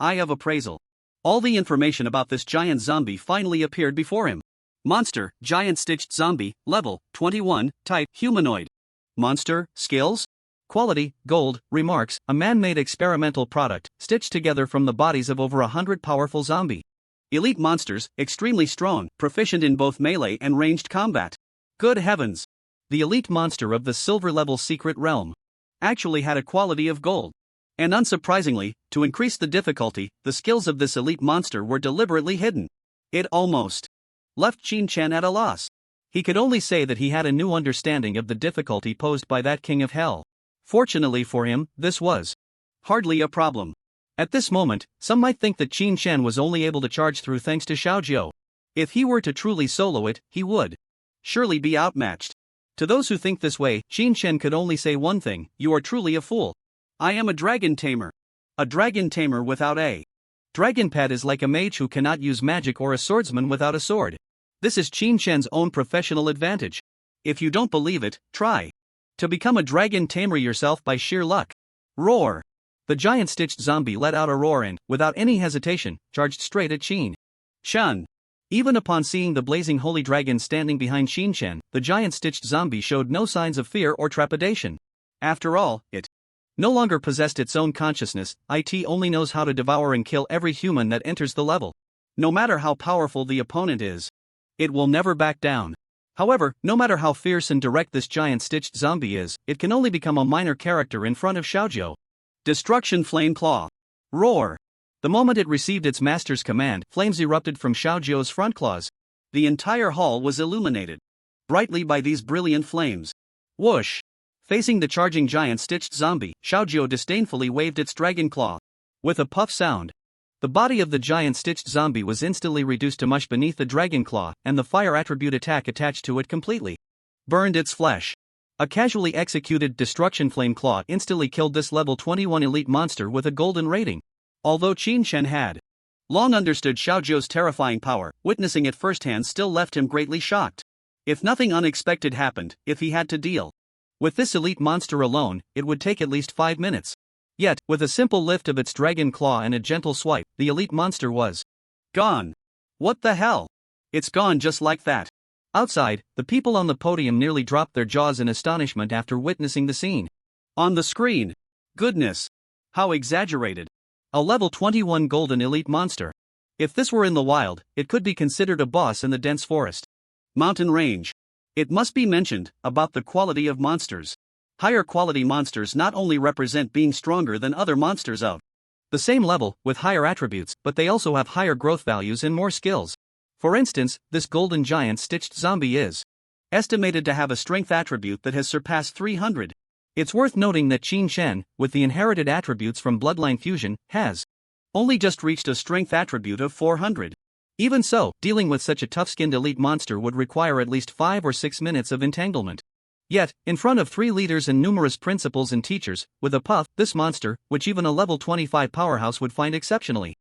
Eye of Appraisal. All the information about this giant zombie finally appeared before him. Monster, giant stitched zombie, level 21, type humanoid. Monster, skills? Quality, gold, remarks, a man-made experimental product, stitched together from the bodies of over 100 powerful zombie. Elite monsters, extremely strong, proficient in both melee and ranged combat. Good heavens! The elite monster of the silver-level secret realm actually had a quality of gold. And unsurprisingly, to increase the difficulty, the skills of this elite monster were deliberately hidden. It almost left Qin-Chen at a loss. He could only say that he had a new understanding of the difficulty posed by that king of hell. Fortunately for him, this was hardly a problem. At this moment, some might think that Qin-Chen was only able to charge through thanks to Xiaojiu. If he were to truly solo it, he would surely be outmatched. To those who think this way, Qin-Chen could only say one thing: you are truly a fool. I am a dragon tamer. A dragon tamer without a dragon pet is like a mage who cannot use magic or a swordsman without a sword. This is Qin-Chen's own professional advantage. If you don't believe it, try to become a dragon tamer yourself by sheer luck. Roar! The giant stitched zombie let out a roar and, without any hesitation, charged straight at Qin-Chen. Even upon seeing the blazing holy dragon standing behind Qin-Chen, the giant stitched zombie showed no signs of fear or trepidation. After all, it no longer possessed its own consciousness. It only knows how to devour and kill every human that enters the level. No matter how powerful the opponent is, it will never back down. However, no matter how fierce and direct this giant stitched zombie is, it can only become a minor character in front of Xiaojiu. Destruction Flame Claw. Roar! The moment it received its master's command, flames erupted from Xiaojiu's front claws. The entire hall was illuminated brightly by these brilliant flames. Whoosh! Facing the charging giant stitched zombie, Xiaojiu disdainfully waved its dragon claw. With a puff sound, the body of the giant stitched zombie was instantly reduced to mush beneath the dragon claw, and the fire attribute attack attached to it completely burned its flesh. A casually executed Destruction Flame Claw instantly killed this level 21 elite monster with a golden rating. Although Qin-Chen had long understood Xiaojiu's terrifying power, witnessing it firsthand still left him greatly shocked. If nothing unexpected happened, if he had to deal with this elite monster alone, it would take at least 5 minutes. Yet, with a simple lift of its dragon claw and a gentle swipe, the elite monster was gone. What the hell? It's gone just like that. Outside, the people on the podium nearly dropped their jaws in astonishment after witnessing the scene. On the screen. Goodness! How exaggerated. A level 21 golden elite monster. If this were in the wild, it could be considered a boss in the dense forest. Mountain range. It must be mentioned about the quality of monsters. Higher quality monsters not only represent being stronger than other monsters of the same level, with higher attributes, but they also have higher growth values and more skills. For instance, this golden giant stitched zombie is estimated to have a strength attribute that has surpassed 300. It's worth noting that Qin-Chen, with the inherited attributes from bloodline fusion, has only just reached a strength attribute of 400. Even so, dealing with such a tough-skinned elite monster would require at least 5 or 6 minutes of entanglement. Yet, in front of 3 leaders and numerous principals and teachers, with a puff, this monster, which even a level 25 powerhouse would find exceptionally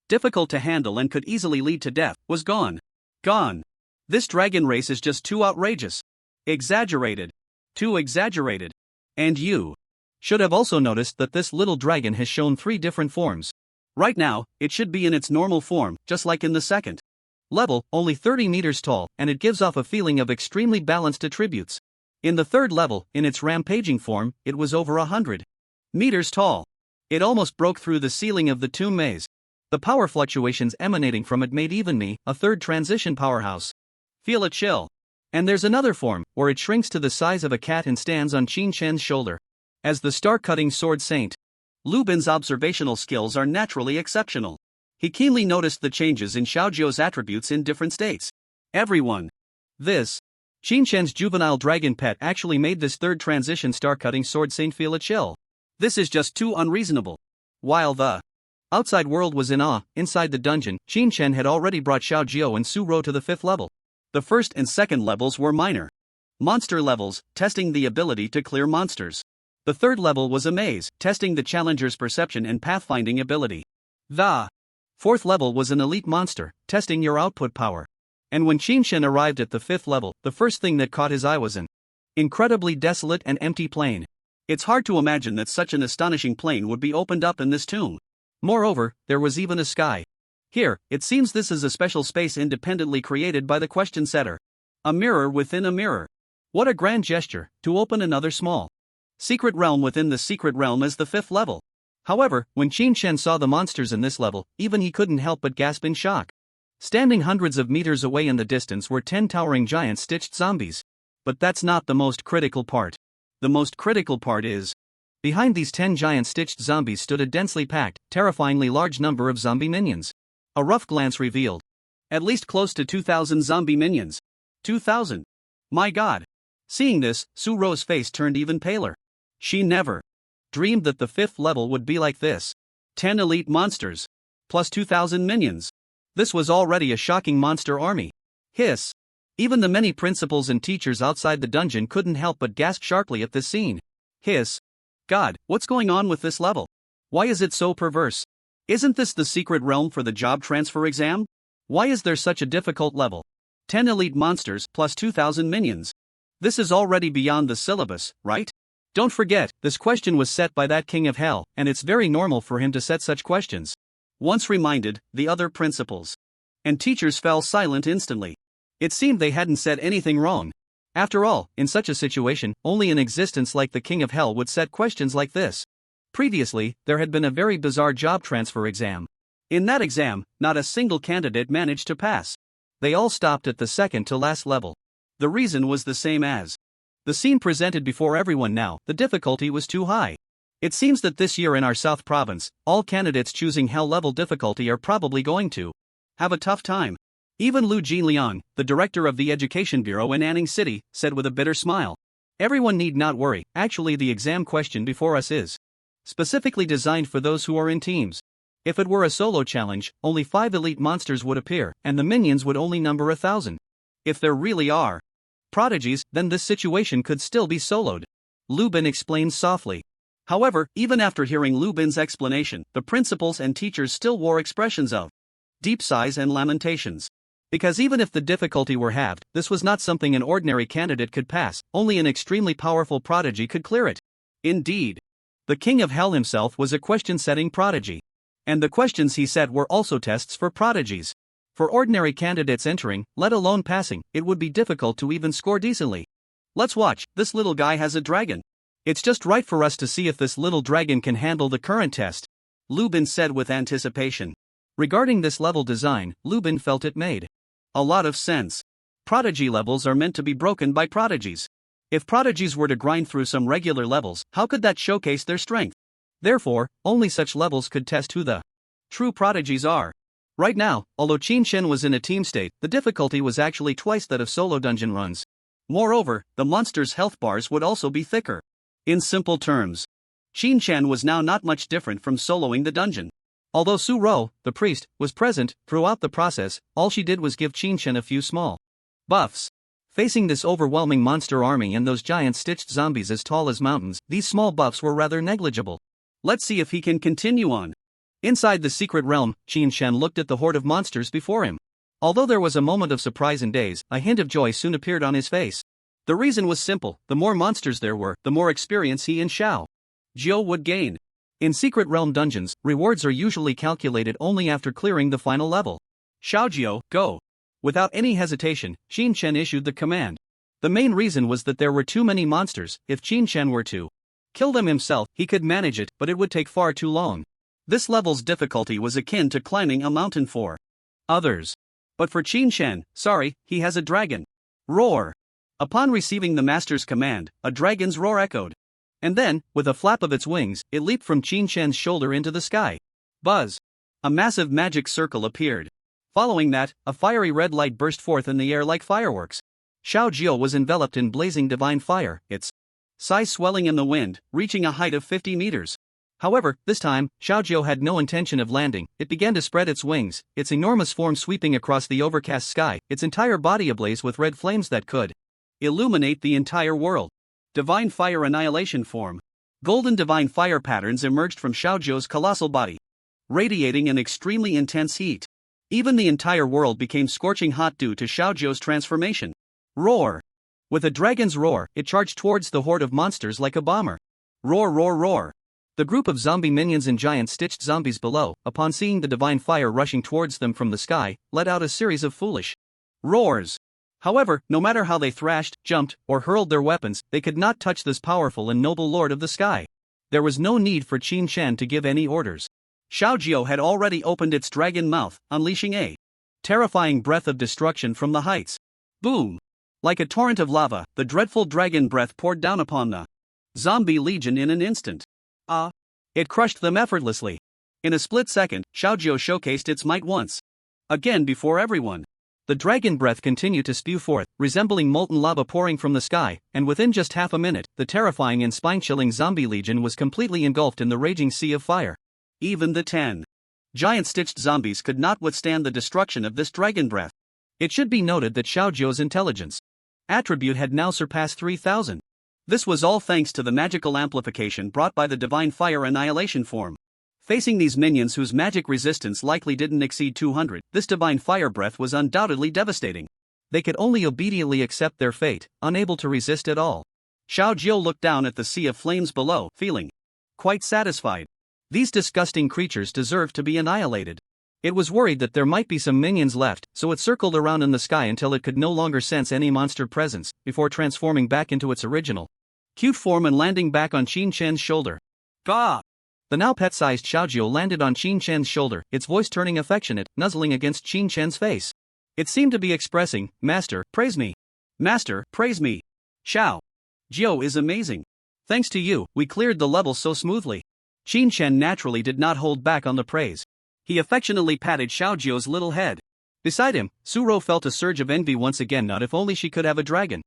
difficult to handle and could easily lead to death, was gone. Gone. This dragon race is just too outrageous. Exaggerated. Too exaggerated. And you should have also noticed that this little dragon has shown 3 different forms. Right now, it should be in its normal form, just like in the second level, only 30 meters tall, and it gives off a feeling of extremely balanced attributes. In the third level, in its rampaging form, it was over 100 meters tall. It almost broke through the ceiling of the tomb maze. The power fluctuations emanating from it made even me, a third transition powerhouse, feel a chill. And there's another form, where it shrinks to the size of a cat and stands on Qin-Chen's shoulder. As the star-cutting sword saint, Lu Bin's observational skills are naturally exceptional. He keenly noticed the changes in Xiaojiu's attributes in different states. Everyone. This Qin-Chen's juvenile dragon pet actually made this third transition star-cutting sword saint feel a chill. This is just too unreasonable. While the outside world was in awe, inside the dungeon, Qin-Chen had already brought Xiaojiu and Su Ro to the 5th level. The first and second levels were minor monster levels, testing the ability to clear monsters. The third level was a maze, testing the challenger's perception and pathfinding ability. The fourth level was an elite monster, testing your output power. And when Qin-Chen arrived at the 5th level, the first thing that caught his eye was an incredibly desolate and empty plain. It's hard to imagine that such an astonishing plain would be opened up in this tomb. Moreover, there was even a sky. Here, it seems this is a special space independently created by the question setter. A mirror within a mirror. What a grand gesture, to open another small secret realm within the secret realm as the 5th level. However, when Qin-Chen saw the monsters in this level, even he couldn't help but gasp in shock. Standing hundreds of meters away in the distance were 10 towering giant stitched zombies. But that's not the most critical part. The most critical part is Behind these 10 giant stitched zombies stood a densely packed, terrifyingly large number of zombie minions. A rough glance revealed at least close to 2,000 zombie minions. 2,000. My god. Seeing this, Su-Ro's face turned even paler. She never dreamed that the 5th level would be like this. 10 elite monsters. Plus 2,000 minions. This was already a shocking monster army. Hiss. Even the many principals and teachers outside the dungeon couldn't help but gasp sharply at this scene. Hiss. God, what's going on with this level? Why is it so perverse? Isn't this the secret realm for the job transfer exam? Why is there such a difficult level? 10 elite monsters plus 2,000 minions. This is already beyond the syllabus, right? Don't forget, this question was set by that king of hell, and it's very normal for him to set such questions. Once reminded, the other principals and teachers fell silent instantly. It seemed they hadn't said anything wrong. After all, in such a situation, only an existence like the king of hell would set questions like this. Previously, there had been a very bizarre job transfer exam. In that exam, not a single candidate managed to pass. They all stopped at the second to last level. The reason was the same as the scene presented before everyone now, the difficulty was too high. It seems that this year in our South Province, all candidates choosing hell level difficulty are probably going to have a tough time. Even Lu Jinliang, the director of the Education Bureau in Anning City, said with a bitter smile. Everyone need not worry, actually the exam question before us is specifically designed for those who are in teams. If it were a solo challenge, only 5 elite monsters would appear, and the minions would only number 1,000. If there really are prodigies, then this situation could still be soloed. Lubin explained softly. However, even after hearing Lubin's explanation, the principals and teachers still wore expressions of deep sighs and lamentations. Because even if the difficulty were halved, this was not something an ordinary candidate could pass, only an extremely powerful prodigy could clear it. Indeed, the king of hell himself was a question-setting prodigy. And the questions he set were also tests for prodigies. For ordinary candidates entering, let alone passing, it would be difficult to even score decently. Let's watch, this little guy has a dragon. It's just right for us to see if this little dragon can handle the current test. Lubin said with anticipation. Regarding this level design, Lubin felt it made a lot of sense. Prodigy levels are meant to be broken by prodigies. If prodigies were to grind through some regular levels, how could that showcase their strength? Therefore, only such levels could test who the true prodigies are. Right now, although Qin Shen was in a team state, the difficulty was actually twice that of solo dungeon runs. Moreover, the monster's health bars would also be thicker. In simple terms, Qin Shen was now not much different from soloing the dungeon. Although Su-Ro, the priest, was present throughout the process, all she did was give Qin Shen a few small buffs. Facing this overwhelming monster army and those giant stitched zombies as tall as mountains, these small buffs were rather negligible. Let's see if he can continue on. Inside the secret realm, Qin Shen looked at the horde of monsters before him. Although there was a moment of surprise and daze, a hint of joy soon appeared on his face. The reason was simple, the more monsters there were, the more experience he and Xiao Jiu would gain. In secret realm dungeons, rewards are usually calculated only after clearing the final level. Xiao Jiu, go. Without any hesitation, Qin Shen issued the command. The main reason was that there were too many monsters. If Qin Shen were to kill them himself, he could manage it, but it would take far too long. This level's difficulty was akin to climbing a mountain for others. But for Qin Shen, sorry, he has a dragon. Roar. Upon receiving the master's command, a dragon's roar echoed. And then, with a flap of its wings, it leaped from Qin Shen's shoulder into the sky. Buzz. A massive magic circle appeared. Following that, a fiery red light burst forth in the air like fireworks. Xiao Jiu was enveloped in blazing divine fire, its size swelling in the wind, reaching a height of 50 meters. However, this time, Xiao Jiu had no intention of landing. It began to spread its wings, its enormous form sweeping across the overcast sky, its entire body ablaze with red flames that could illuminate the entire world. Divine Fire Annihilation Form. Golden divine fire patterns emerged from Xiao Jiu's colossal body, radiating an extremely intense heat. Even the entire world became scorching hot due to Xiao Jiu's transformation. Roar. With a dragon's roar, it charged towards the horde of monsters like a bomber. Roar, roar, roar. The group of zombie minions and giant stitched zombies below, upon seeing the divine fire rushing towards them from the sky, let out a series of foolish roars. However, no matter how they thrashed, jumped, or hurled their weapons, they could not touch this powerful and noble lord of the sky. There was no need for Qin Shen to give any orders. Xiao Jiu had already opened its dragon mouth, unleashing a terrifying breath of destruction from the heights. Boom! Like a torrent of lava, the dreadful dragon breath poured down upon the zombie legion in an instant. It crushed them effortlessly. In a split second, Xiaojiu showcased its might once again before everyone. The dragon breath continued to spew forth, resembling molten lava pouring from the sky, and within just half a minute, the terrifying and spine-chilling zombie legion was completely engulfed in the raging sea of fire. Even the 10 giant stitched zombies could not withstand the destruction of this dragon breath. It should be noted that Xiaojiu's intelligence attribute had now surpassed 3,000. This was all thanks to the magical amplification brought by the divine fire annihilation form. Facing these minions whose magic resistance likely didn't exceed 200, this divine fire breath was undoubtedly devastating. They could only obediently accept their fate, unable to resist at all. Xiaojiu looked down at the sea of flames below, feeling quite satisfied. These disgusting creatures deserved to be annihilated. It was worried that there might be some minions left, so it circled around in the sky until it could no longer sense any monster presence, before transforming back into its original cute form and landing back on Qin Chen's shoulder. Gah! The now pet-sized Xiaojiu landed on Qin Chen's shoulder, its voice turning affectionate, nuzzling against Qin Chen's face. It seemed to be expressing, "Master, praise me. Master, praise me. Xiao Jiu is amazing. Thanks to you, we cleared the level so smoothly." Qin Chen naturally did not hold back on the praise. He affectionately patted Xiaojiu's little head. Beside him, Suro felt a surge of envy once again. Not if only she could have a dragon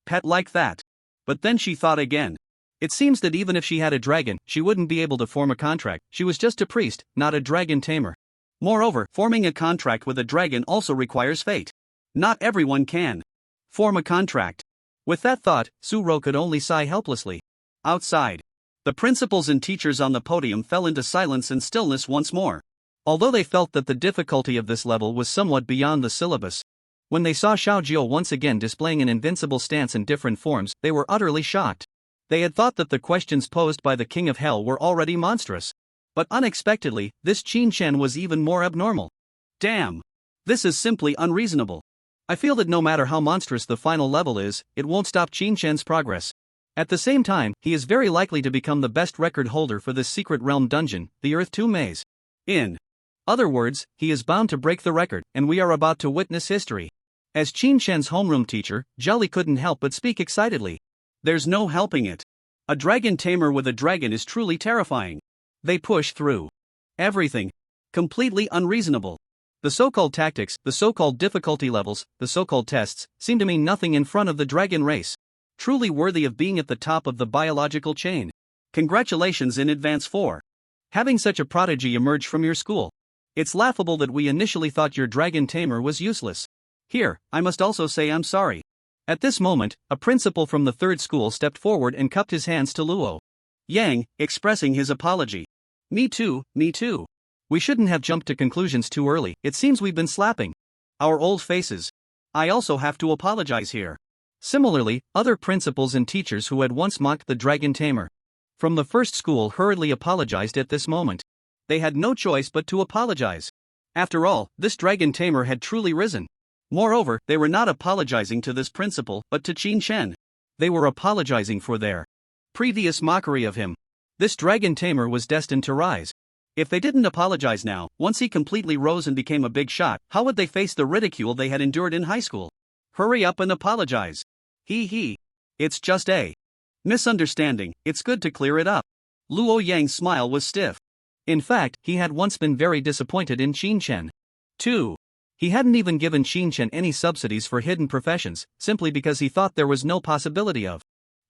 pet like that. But then she thought again. It seems that even if she had a dragon, she wouldn't be able to form a contract. She was just a priest, not a dragon tamer. Moreover, forming a contract with a dragon also requires fate. Not everyone can form a contract. With that thought, Suro could only sigh helplessly. Outside, the principals and teachers on the podium fell into silence and stillness once more. Although they felt that the difficulty of this level was somewhat beyond the syllabus, when they saw Xiaojiu once again displaying an invincible stance in different forms, they were utterly shocked. They had thought that the questions posed by the King of Hell were already monstrous. But unexpectedly, this Qin Chen was even more abnormal. Damn! This is simply unreasonable. I feel that no matter how monstrous the final level is, it won't stop Qin Chen's progress. At the same time, he is very likely to become the best record holder for this secret realm dungeon, the Earth Tomb Maze. In other words, he is bound to break the record, and we are about to witness history. As Qin Chen's homeroom teacher, Jolly couldn't help but speak excitedly. There's no helping it. A dragon tamer with a dragon is truly terrifying. They push through everything. Completely unreasonable. The so-called tactics, the so-called difficulty levels, the so-called tests, seem to mean nothing in front of the dragon race. Truly worthy of being at the top of the biological chain. Congratulations in advance for having such a prodigy emerge from your school. It's laughable that we initially thought your dragon tamer was useless. Here, I must also say I'm sorry. At this moment, a principal from the third school stepped forward and cupped his hands to Luo Yang, expressing his apology. Me too, me too. We shouldn't have jumped to conclusions too early. It seems we've been slapping our old faces. I also have to apologize here. Similarly, other principals and teachers who had once mocked the dragon tamer from the first school hurriedly apologized at this moment. They had no choice but to apologize. After all, this dragon tamer had truly risen. Moreover, they were not apologizing to this principal, but to Qin Chen. They were apologizing for their previous mockery of him. This dragon tamer was destined to rise. If they didn't apologize now, once he completely rose and became a big shot, how would they face the ridicule they had endured in high school? Hurry up and apologize. He. It's just a misunderstanding, it's good to clear it up. Luo Yang's smile was stiff. In fact, he had once been very disappointed in Qin Chen. 2. He hadn't even given Qin Chen any subsidies for hidden professions, simply because he thought there was no possibility of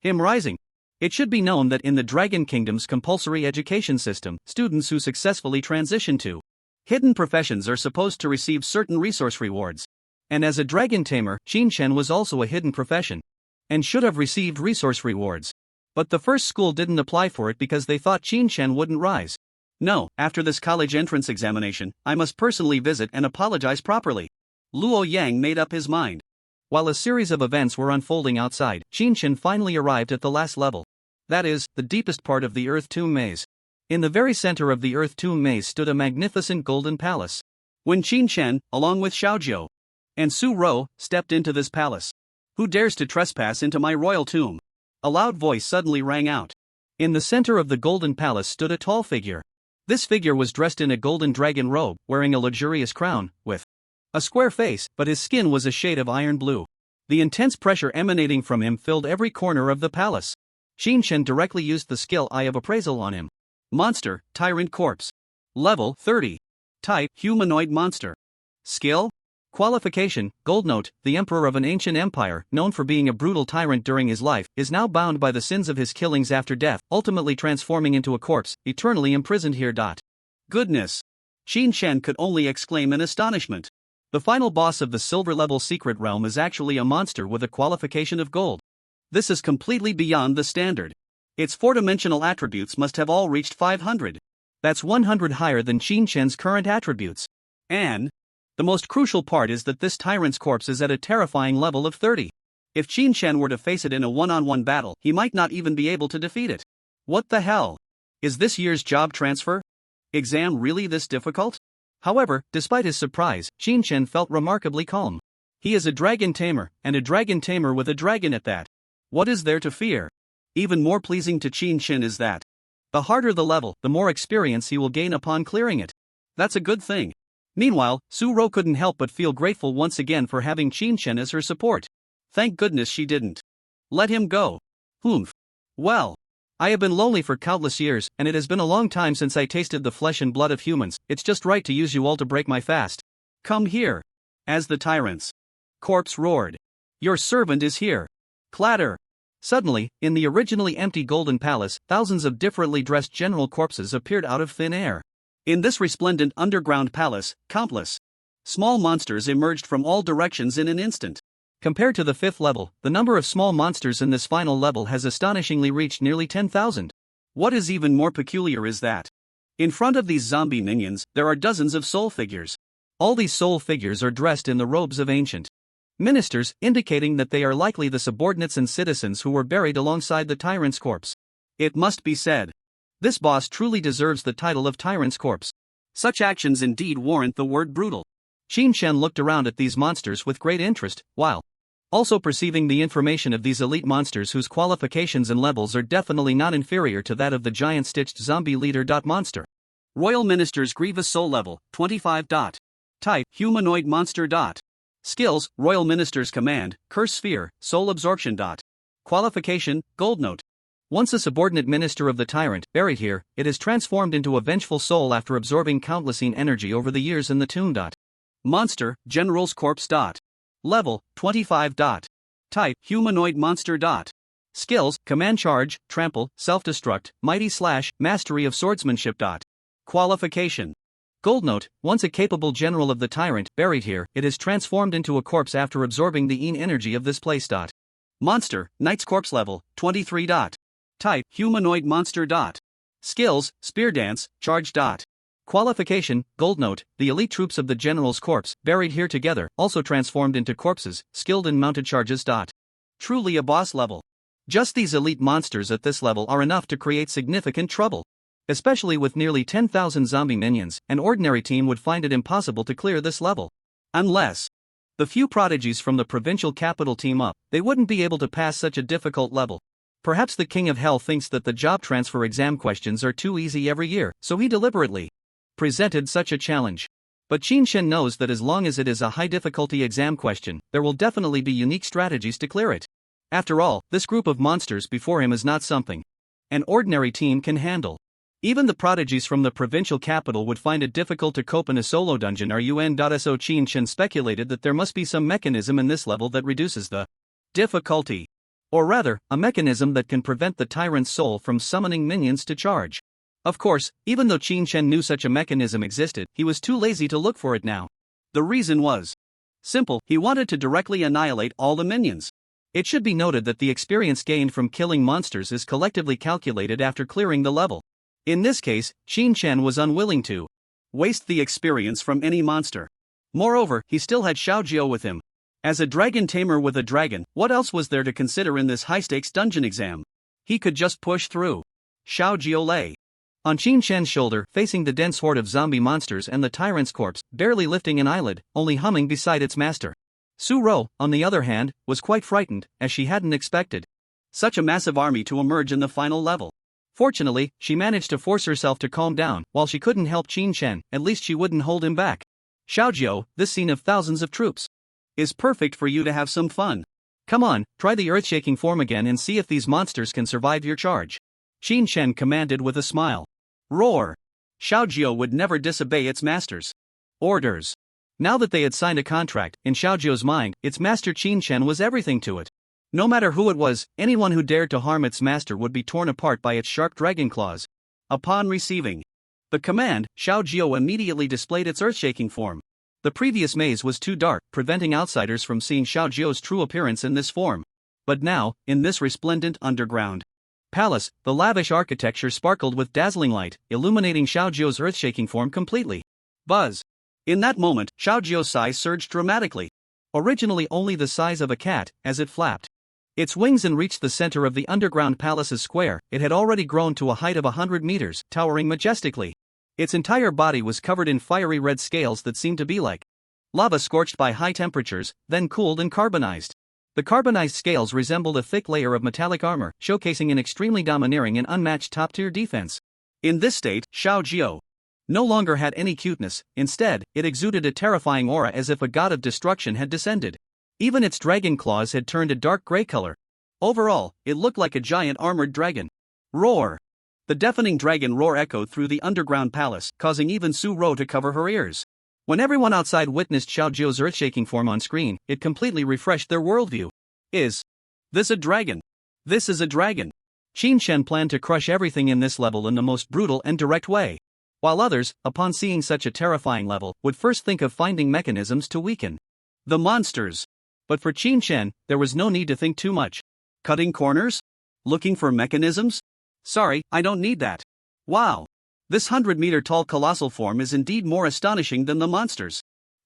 him rising. It should be known that in the Dragon Kingdom's compulsory education system, students who successfully transition to hidden professions are supposed to receive certain resource rewards. And as a dragon tamer, Qin Chen was also a hidden profession and should have received resource rewards. But the first school didn't apply for it because they thought Qin Chen wouldn't rise. No, after this college entrance examination, I must personally visit and apologize properly. Luo Yang made up his mind. While a series of events were unfolding outside, Qin Chen finally arrived at the last level. That is, the deepest part of the Earth Tomb Maze. In the very center of the Earth Tomb Maze stood a magnificent golden palace. When Qin Chen, along with Xiaojiu and Su Rou, stepped into this palace. Who dares to trespass into my royal tomb? A loud voice suddenly rang out. In the center of the golden palace stood a tall figure. This figure was dressed in a golden dragon robe, wearing a luxurious crown, with a square face, but his skin was a shade of iron blue. The intense pressure emanating from him filled every corner of the palace. Qin Chen directly used the skill Eye of Appraisal on him. Monster, Tyrant Corpse. Level 30. Type, Humanoid Monster. Skill? Qualification, Gold Note, the emperor of an ancient empire, known for being a brutal tyrant during his life, is now bound by the sins of his killings after death, ultimately transforming into a corpse, eternally imprisoned here. Goodness! Qin Shen could only exclaim in astonishment. The final boss of the silver-level secret realm is actually a monster with a qualification of gold. This is completely beyond the standard. Its four-dimensional attributes must have all reached 500. That's 100 higher than Qin Shen's current attributes. And the most crucial part is that this tyrant's corpse is at a terrifying level of 30. If Qin Shen were to face it in a one-on-one battle, he might not even be able to defeat it. What the hell? Is this year's job transfer exam really this difficult? However, despite his surprise, Qin Shen felt remarkably calm. He is a dragon tamer, and a dragon tamer with a dragon at that. What is there to fear? Even more pleasing to Qin Shen is that the harder the level, the more experience he will gain upon clearing it. That's a good thing. Meanwhile, Su Ro couldn't help but feel grateful once again for having Qin Shen as her support. Thank goodness she didn't let him go. Humph. Well, I have been lonely for countless years, and it has been a long time since I tasted the flesh and blood of humans. It's just right to use you all to break my fast. Come here. As the tyrant's corpse roared. Your servant is here. Clatter. Suddenly, in the originally empty golden palace, thousands of differently dressed general corpses appeared out of thin air. In this resplendent underground palace, countless small monsters emerged from all directions in an instant. Compared to the 5th level, the number of small monsters in this final level has astonishingly reached nearly 10,000. What is even more peculiar is that in front of these zombie minions, there are dozens of soul figures. All these soul figures are dressed in the robes of ancient ministers, indicating that they are likely the subordinates and citizens who were buried alongside the tyrant's corpse. It must be said, this boss truly deserves the title of Tyrant's Corpse. Such actions indeed warrant the word brutal. Qin Shen looked around at these monsters with great interest, while also perceiving the information of these elite monsters whose qualifications and levels are definitely not inferior to that of the giant stitched zombie leader. Monster. Royal Minister's Grievous Soul Level, 25. Type, Humanoid Monster. Skills, Royal Minister's Command, Curse Sphere, Soul Absorption. Qualification, Gold Note. Once a subordinate minister of the tyrant, buried here, it is transformed into a vengeful soul after absorbing countless energy over the years in the tomb. Monster, General's Corpse. Level, 25. Type, Humanoid Monster. Skills, Command Charge, Trample, Self-Destruct, Mighty Slash, Mastery of Swordsmanship. Qualification. Gold Note, once a capable general of the tyrant, buried here, it is transformed into a corpse after absorbing the energy of this place. Monster, Knight's Corpse. Level, 23. Type, Humanoid Monster. Skills, Spear Dance, Charge. Qualification, Gold Note, the elite troops of the general's corpse, buried here together, also transformed into corpses, skilled in mounted charges. Truly a boss level. Just these elite monsters at this level are enough to create significant trouble. Especially with nearly 10,000 zombie minions, an ordinary team would find it impossible to clear this level. Unless the few prodigies from the provincial capital team up, they wouldn't be able to pass such a difficult level. Perhaps the King of Hell thinks that the job transfer exam questions are too easy every year, so he deliberately presented such a challenge. But Qin Shen knows that as long as it is a high-difficulty exam question, there will definitely be unique strategies to clear it. After all, this group of monsters before him is not something an ordinary team can handle. Even the prodigies from the provincial capital would find it difficult to cope in a solo dungeon. So Qin Shen speculated that there must be some mechanism in this level that reduces the difficulty. Or rather, a mechanism that can prevent the tyrant's soul from summoning minions to charge. Of course, even though Qin Shen knew such a mechanism existed, he was too lazy to look for it now. The reason was simple: he wanted to directly annihilate all the minions. It should be noted that the experience gained from killing monsters is collectively calculated after clearing the level. In this case, Qin Shen was unwilling to waste the experience from any monster. Moreover, he still had Xiaojiao with him. As a dragon tamer with a dragon, what else was there to consider in this high-stakes dungeon exam? He could just push through. Xiaojiao lay on Qin Shen's shoulder, facing the dense horde of zombie monsters and the tyrant's corpse, barely lifting an eyelid, only humming beside its master. Su Ro, on the other hand, was quite frightened, as she hadn't expected such a massive army to emerge in the final level. Fortunately, she managed to force herself to calm down. While she couldn't help Qin Shen, at least she wouldn't hold him back. Xiaojiao, this scene of thousands of troops is perfect for you to have some fun. Come on, try the earth-shaking form again and see if these monsters can survive your charge. Qin Shen commanded with a smile. Roar! Xiaojio would never disobey its master's orders. Now that they had signed a contract, in Xiaojio's mind, its master Qin Shen was everything to it. No matter who it was, anyone who dared to harm its master would be torn apart by its sharp dragon claws. Upon receiving the command, Xiaojio immediately displayed its earth-shaking form. The previous maze was too dark, preventing outsiders from seeing Xiaojio's true appearance in this form. But now, in this resplendent underground palace, the lavish architecture sparkled with dazzling light, illuminating Xiaojio's earth-shaking form completely. Buzz! In that moment, Xiaojio's size surged dramatically. Originally only the size of a cat, as it flapped its wings and reached the center of the underground palace's square, it had already grown to a height of 100 meters, towering majestically. Its entire body was covered in fiery red scales that seemed to be like lava scorched by high temperatures, then cooled and carbonized. The carbonized scales resembled a thick layer of metallic armor, showcasing an extremely domineering and unmatched top-tier defense. In this state, Xiaojio no longer had any cuteness, instead, it exuded a terrifying aura as if a god of destruction had descended. Even its dragon claws had turned a dark gray color. Overall, it looked like a giant armored dragon. Roar! The deafening dragon roar echoed through the underground palace, causing even Su-Ro to cover her ears. When everyone outside witnessed Xiaojio's earth-shaking form on screen, it completely refreshed their worldview. Is this a dragon? This is a dragon. Qin Shen planned to crush everything in this level in the most brutal and direct way. While others, upon seeing such a terrifying level, would first think of finding mechanisms to weaken the monsters. But for Qin Shen, there was no need to think too much. Cutting corners? Looking for mechanisms? Sorry, I don't need that. Wow! This 100-meter-tall colossal form is indeed more astonishing than the monsters.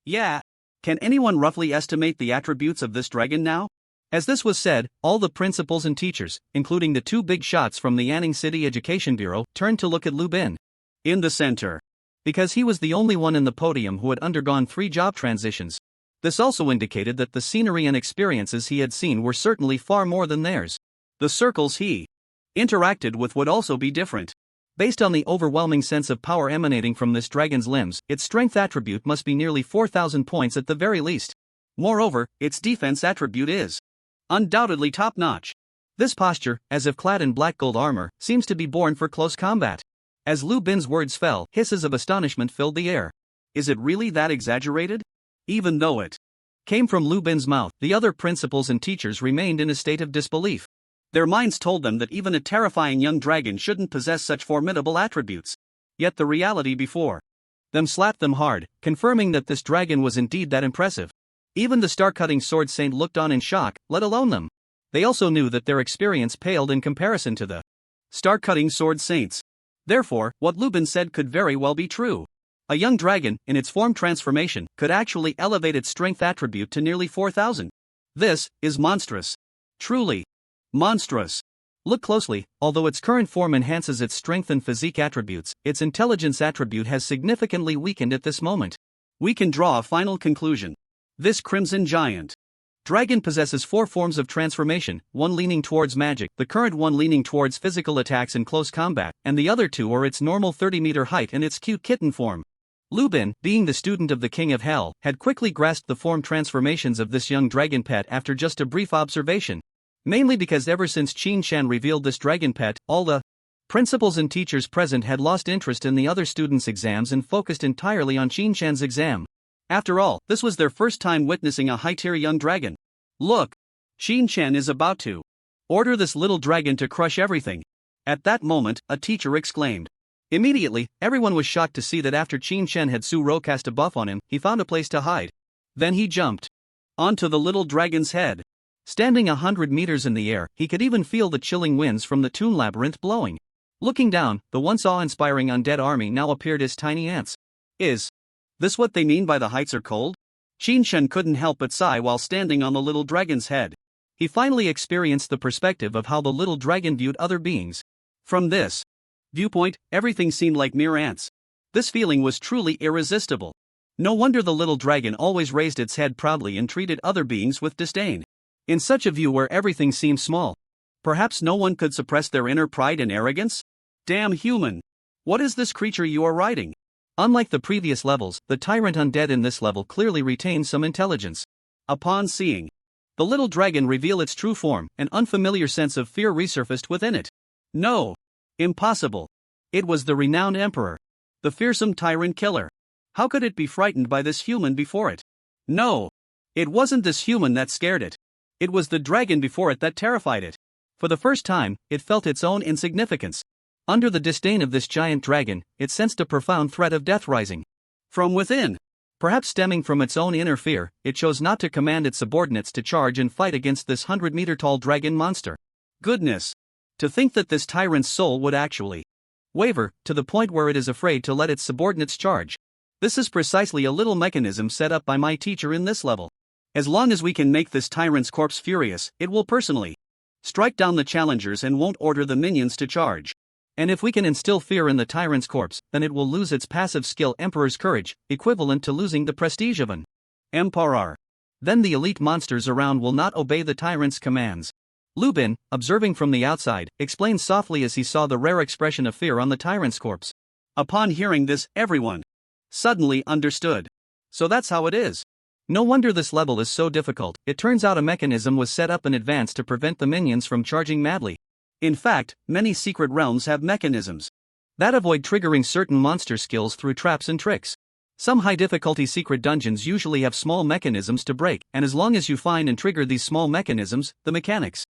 Yeah. Can anyone roughly estimate the attributes of this dragon now? As this was said, all the principals and teachers, including the two big shots from the Anning City Education Bureau, turned to look at Lu Bin. In the center. Because he was the only one in the podium who had undergone 3 job transitions. This also indicated that the scenery and experiences he had seen were certainly far more than theirs. The circles he interacted with would also be different. Based on the overwhelming sense of power emanating from this dragon's limbs, its strength attribute must be nearly 4,000 points at the very least. Moreover, its defense attribute is undoubtedly top-notch. This posture, as if clad in black gold armor, seems to be born for close combat. As Lu Bin's words fell, hisses of astonishment filled the air. Is it really that exaggerated? Even though it came from Lu Bin's mouth, the other principals and teachers remained in a state of disbelief. Their minds told them that even a terrifying young dragon shouldn't possess such formidable attributes. Yet the reality before them slapped them hard, confirming that this dragon was indeed that impressive. Even the star-cutting sword saint looked on in shock, let alone them. They also knew that their experience paled in comparison to the star-cutting sword saints. Therefore, what Lu Bin said could very well be true. A young dragon, in its form transformation, could actually elevate its strength attribute to nearly 4,000. This is monstrous. Truly monstrous. Look closely, although its current form enhances its strength and physique attributes, its intelligence attribute has significantly weakened at this moment. We can draw a final conclusion. This crimson giant dragon possesses 4 forms of transformation, one leaning towards magic, the current one leaning towards physical attacks and close combat, and the other 2 are its normal 30-meter height and its cute kitten form. Lu Bin, being the student of the King of Hell, had quickly grasped the form transformations of this young dragon pet after just a brief observation. Mainly because ever since Qin Shen revealed this dragon pet, all the principals and teachers present had lost interest in the other students' exams and focused entirely on Qin Shen's exam. After all, this was their first time witnessing a high-tier young dragon. Look! Qin Shen is about to order this little dragon to crush everything. At that moment, a teacher exclaimed. Immediately, everyone was shocked to see that after Qin Shen had Su-Ro cast a buff on him, he found a place to hide. Then he jumped onto the little dragon's head. Standing 100 meters in the air, he could even feel the chilling winds from the Toon Labyrinth blowing. Looking down, the once awe-inspiring undead army now appeared as tiny ants. Is this what they mean by the heights are cold? Qin Shen couldn't help but sigh while standing on the little dragon's head. He finally experienced the perspective of how the little dragon viewed other beings. From this viewpoint, everything seemed like mere ants. This feeling was truly irresistible. No wonder the little dragon always raised its head proudly and treated other beings with disdain. In such a view where everything seemed small, perhaps no one could suppress their inner pride and arrogance? Damn human! What is this creature you are riding? Unlike the previous levels, the tyrant undead in this level clearly retains some intelligence. Upon seeing the little dragon reveal its true form, an unfamiliar sense of fear resurfaced within it. No! Impossible! It was the renowned emperor. The fearsome tyrant killer. How could it be frightened by this human before it? No. It wasn't this human that scared it. It was the dragon before it that terrified it. For the first time, it felt its own insignificance. Under the disdain of this giant dragon, it sensed a profound threat of death rising from within. Perhaps stemming from its own inner fear, it chose not to command its subordinates to charge and fight against this 100-meter-tall dragon monster. Goodness! To think that this tyrant's soul would actually waver, to the point where it is afraid to let its subordinates charge. This is precisely a little mechanism set up by my teacher in this level. As long as we can make this tyrant's corpse furious, it will personally strike down the challengers and won't order the minions to charge. And if we can instill fear in the tyrant's corpse, then it will lose its passive skill Emperor's Courage, equivalent to losing the prestige of an Emperor. Then the elite monsters around will not obey the tyrant's commands. Lubin, observing from the outside, explained softly as he saw the rare expression of fear on the tyrant's corpse. Upon hearing this, everyone suddenly understood. So that's how it is. No wonder this level is so difficult. It turns out a mechanism was set up in advance to prevent the minions from charging madly. In fact, many secret realms have mechanisms that avoid triggering certain monster skills through traps and tricks. Some high-difficulty secret dungeons usually have small mechanisms to break, and as long as you find and trigger these small mechanisms, the mechanics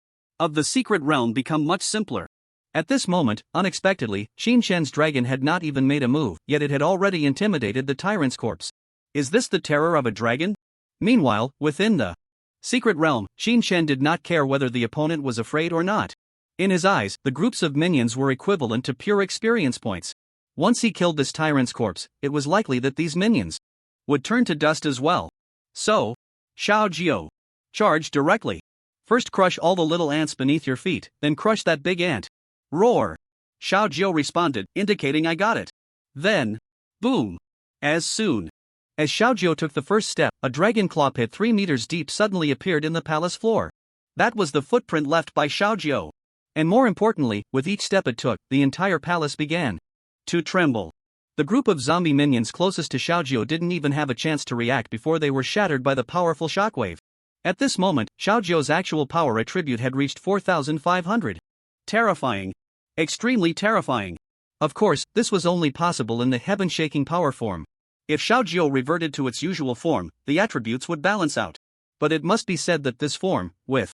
of the secret realm become much simpler. At this moment, unexpectedly, Qinshen's dragon had not even made a move, yet it had already intimidated the tyrant's corpse. Is this the terror of a dragon? Meanwhile, within the secret realm, Qinshen did not care whether the opponent was afraid or not. In his eyes, the groups of minions were equivalent to pure experience points. Once he killed this tyrant's corpse, it was likely that these minions would turn to dust as well. So, Xiao Jiao, charge directly. First crush all the little ants beneath your feet, then crush that big ant. Roar. Xiao Jiao responded, indicating I got it. Then, boom. As soon as Xiao Jiao took the first step, a dragon claw pit 3 meters deep suddenly appeared in the palace floor. That was the footprint left by Xiao Jiao. And more importantly, with each step it took, the entire palace began to tremble. The group of zombie minions closest to Xiaojiao didn't even have a chance to react before they were shattered by the powerful shockwave. At this moment, Xiaojiao's actual power attribute had reached 4,500. Terrifying. Extremely terrifying. Of course, this was only possible in the heaven-shaking power form. If Xiaojiao reverted to its usual form, the attributes would balance out. But it must be said that this form, with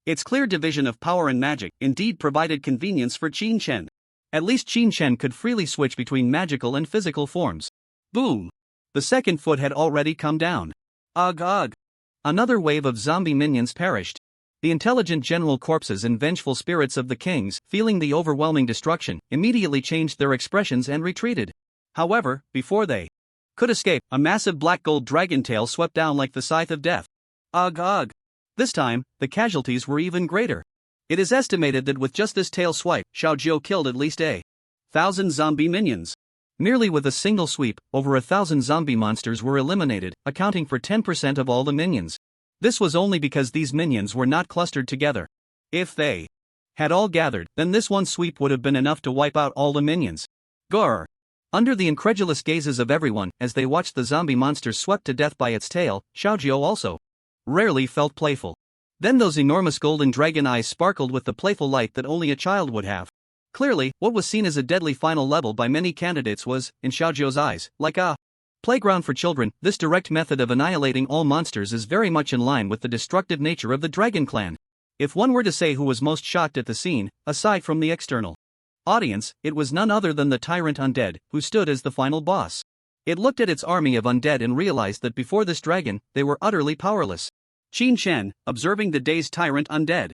its clear division of power and magic, indeed provided convenience for Qinshen. At least Qinshen could freely switch between magical and physical forms. Boom! The second foot had already come down. Ugh ugh! Another wave of zombie minions perished. The intelligent general corpses and vengeful spirits of the kings, feeling the overwhelming destruction, immediately changed their expressions and retreated. However, before they could escape, a massive black gold dragon tail swept down like the scythe of death. Ugh ugh! This time, the casualties were even greater. It is estimated that with just this tail swipe, Xiaojiao killed at least 1,000 zombie minions. Merely with a single sweep, over 1,000 zombie monsters were eliminated, accounting for 10% of all the minions. This was only because these minions were not clustered together. If they had all gathered, then this one sweep would have been enough to wipe out all the minions. Grr! Under the incredulous gazes of everyone, as they watched the zombie monsters swept to death by its tail, Xiaojiao also rarely felt playful. Then those enormous golden dragon eyes sparkled with the playful light that only a child would have. Clearly, what was seen as a deadly final level by many candidates was, in Xiaojiao's eyes, like a playground for children. This direct method of annihilating all monsters is very much in line with the destructive nature of the Dragon Clan. If one were to say who was most shocked at the scene, aside from the external audience, it was none other than the tyrant undead, who stood as the final boss. It looked at its army of undead and realized that before this dragon, they were utterly powerless. Qinshen, observing the dazed tyrant undead,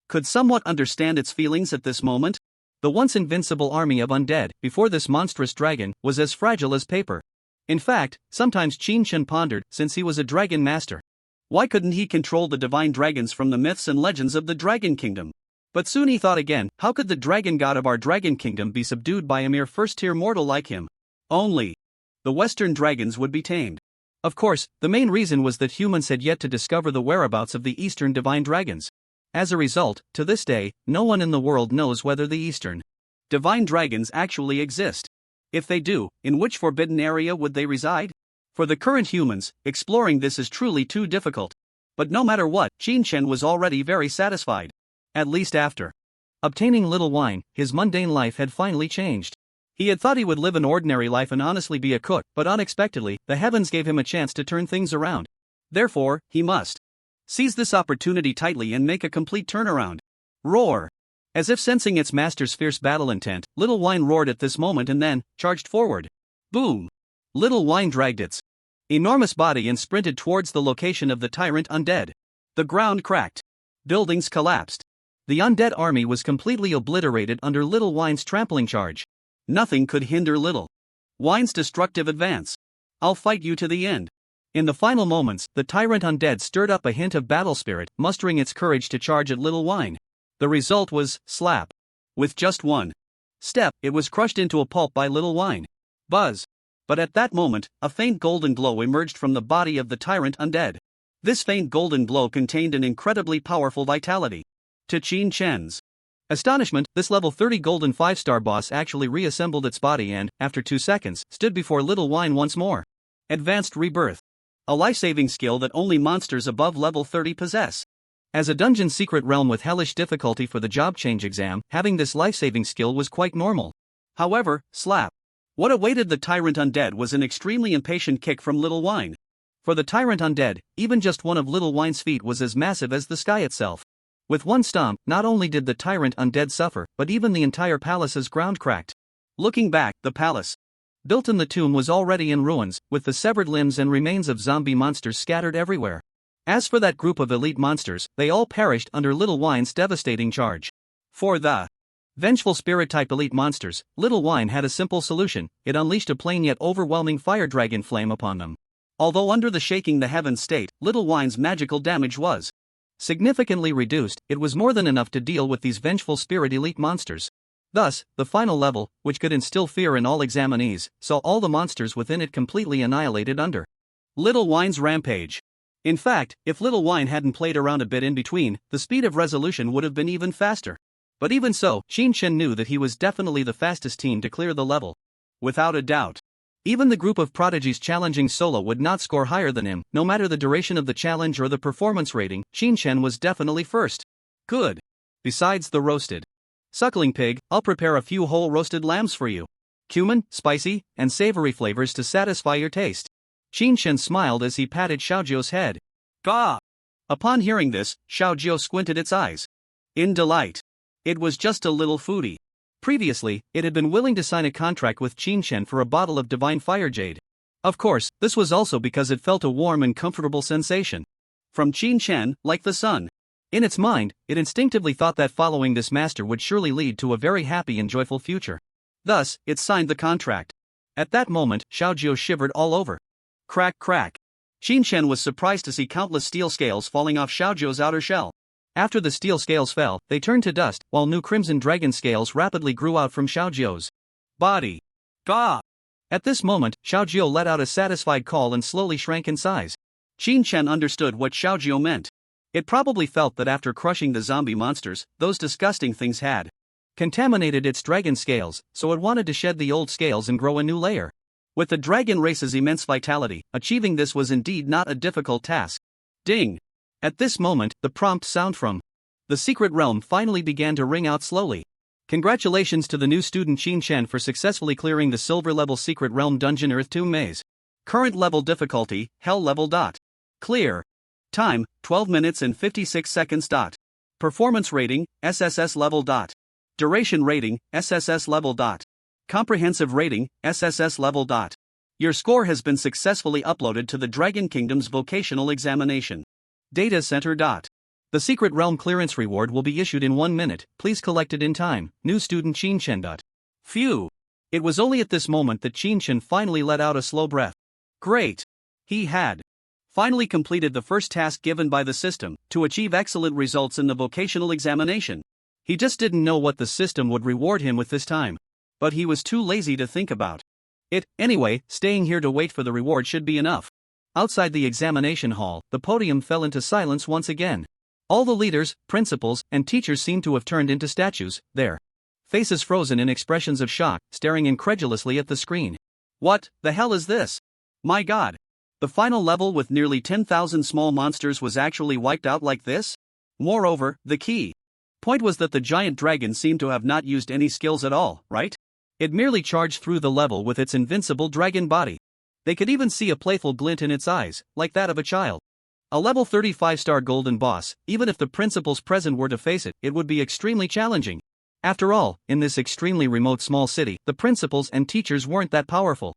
could somewhat understand its feelings at this moment. The once invincible army of undead, before this monstrous dragon, was as fragile as paper. In fact, sometimes Qinshen pondered, since he was a dragon master, why couldn't he control the divine dragons from the myths and legends of the Dragon Kingdom? But soon he thought again, how could the dragon god of our Dragon Kingdom be subdued by a mere first-tier mortal like him? Only the Western dragons would be tamed. Of course, the main reason was that humans had yet to discover the whereabouts of the Eastern divine dragons. As a result, to this day, no one in the world knows whether the Eastern divine dragons actually exist. If they do, in which forbidden area would they reside? For the current humans, exploring this is truly too difficult. But no matter what, Qinshen was already very satisfied. At least after obtaining little wine, his mundane life had finally changed. He had thought he would live an ordinary life and honestly be a cook, but unexpectedly, the heavens gave him a chance to turn things around. Therefore, he must seize this opportunity tightly and make a complete turnaround. Roar! As if sensing its master's fierce battle intent, Little Wine roared at this moment and then charged forward. Boom! Little Wine dragged its enormous body and sprinted towards the location of the tyrant undead. The ground cracked. Buildings collapsed. The undead army was completely obliterated under Little Wine's trampling charge. Nothing could hinder Little Wine's destructive advance. I'll fight you to the end. In the final moments, the tyrant undead stirred up a hint of battle spirit, mustering its courage to charge at Little Wine. The result was slap. With just one step, it was crushed into a pulp by Little Wine. Buzz. But at that moment, a faint golden glow emerged from the body of the tyrant undead. This faint golden glow contained an incredibly powerful vitality. To Qin Chen's astonishment, this level 30 golden 5-star boss actually reassembled its body and, after 2 seconds, stood before Little Wine once more. Advanced Rebirth. A life-saving skill that only monsters above level 30 possess. As a dungeon secret realm with hellish difficulty for the job change exam, having this life-saving skill was quite normal. However, slap. What awaited the tyrant undead was an extremely impatient kick from Little Wine. For the tyrant undead, even just one of Little Wine's feet was as massive as the sky itself. With one stomp, not only did the tyrant undead suffer, but even the entire palace's ground cracked. Looking back, the palace, built in the tomb, was already in ruins, with the severed limbs and remains of zombie monsters scattered everywhere. As for that group of elite monsters, they all perished under Little Wine's devastating charge. For the vengeful spirit-type elite monsters, Little Wine had a simple solution. It unleashed a plain yet overwhelming fire dragon flame upon them. Although under the shaking the heavens state, Little Wine's magical damage was significantly reduced, it was more than enough to deal with these vengeful spirit elite monsters. Thus, the final level, which could instill fear in all examinees, saw all the monsters within it completely annihilated under Little Wine's rampage. In fact, if Little Wine hadn't played around a bit in between, the speed of resolution would have been even faster. But even so, Qin Chen knew that he was definitely the fastest team to clear the level. Without a doubt. Even the group of prodigies challenging solo would not score higher than him, no matter the duration of the challenge or the performance rating. Qin Chen was definitely first. Good. Besides the roasted suckling pig, I'll prepare a few whole roasted lambs for you. Cumin, spicy, and savory flavors to satisfy your taste. Qin Chen smiled as he patted Xiaojiu's head. Gah! Upon hearing this, Xiaojiu squinted its eyes in delight. It was just a little foodie. Previously, it had been willing to sign a contract with Qin Chen for a bottle of divine fire jade. Of course, this was also because it felt a warm and comfortable sensation from Qin Chen, like the sun. In its mind, it instinctively thought that following this master would surely lead to a very happy and joyful future. Thus, it signed the contract. At that moment, Xiaojiu shivered all over. Crack crack. Qin Chen was surprised to see countless steel scales falling off Xiaojiu's outer shell. After the steel scales fell, they turned to dust, while new crimson dragon scales rapidly grew out from Xiaojiu's body. Gah! At this moment, Xiaojiu let out a satisfied call and slowly shrank in size. Qin Chen understood what Xiaojiu meant. It probably felt that after crushing the zombie monsters, those disgusting things had contaminated its dragon scales, so it wanted to shed the old scales and grow a new layer. With the dragon race's immense vitality, achieving this was indeed not a difficult task. Ding! At this moment, the prompt sound from the secret realm finally began to ring out slowly. Congratulations to the new student Qin Chen for successfully clearing the silver level secret realm dungeon Earth Tomb Maze. Current level difficulty, Hell level. Clear. Time, 12 minutes and 56 seconds. Performance rating, SSS level. Duration rating, SSS level. Comprehensive rating, SSS level. Your score has been successfully uploaded to the Dragon Kingdom's vocational examination. Data Center. The secret realm clearance reward will be issued in 1 minute, please collect it in time, new student Qin Chen. Phew! It was only at this moment that Qin Chen finally let out a slow breath. Great! He had finally completed the first task given by the system, to achieve excellent results in the vocational examination. He just didn't know what the system would reward him with this time. But he was too lazy to think about it. Anyway, staying here to wait for the reward should be enough. Outside the examination hall, the podium fell into silence once again. All the leaders, principals, and teachers seemed to have turned into statues, their faces frozen in expressions of shock, staring incredulously at the screen. What the hell is this? My god! The final level with nearly 10,000 small monsters was actually wiped out like this? Moreover, the key point was that the giant dragon seemed to have not used any skills at all, right? It merely charged through the level with its invincible dragon body. They could even see a playful glint in its eyes, like that of a child. A level 35-star golden boss, even if the principals present were to face it, it would be extremely challenging. After all, in this extremely remote small city, the principals and teachers weren't that powerful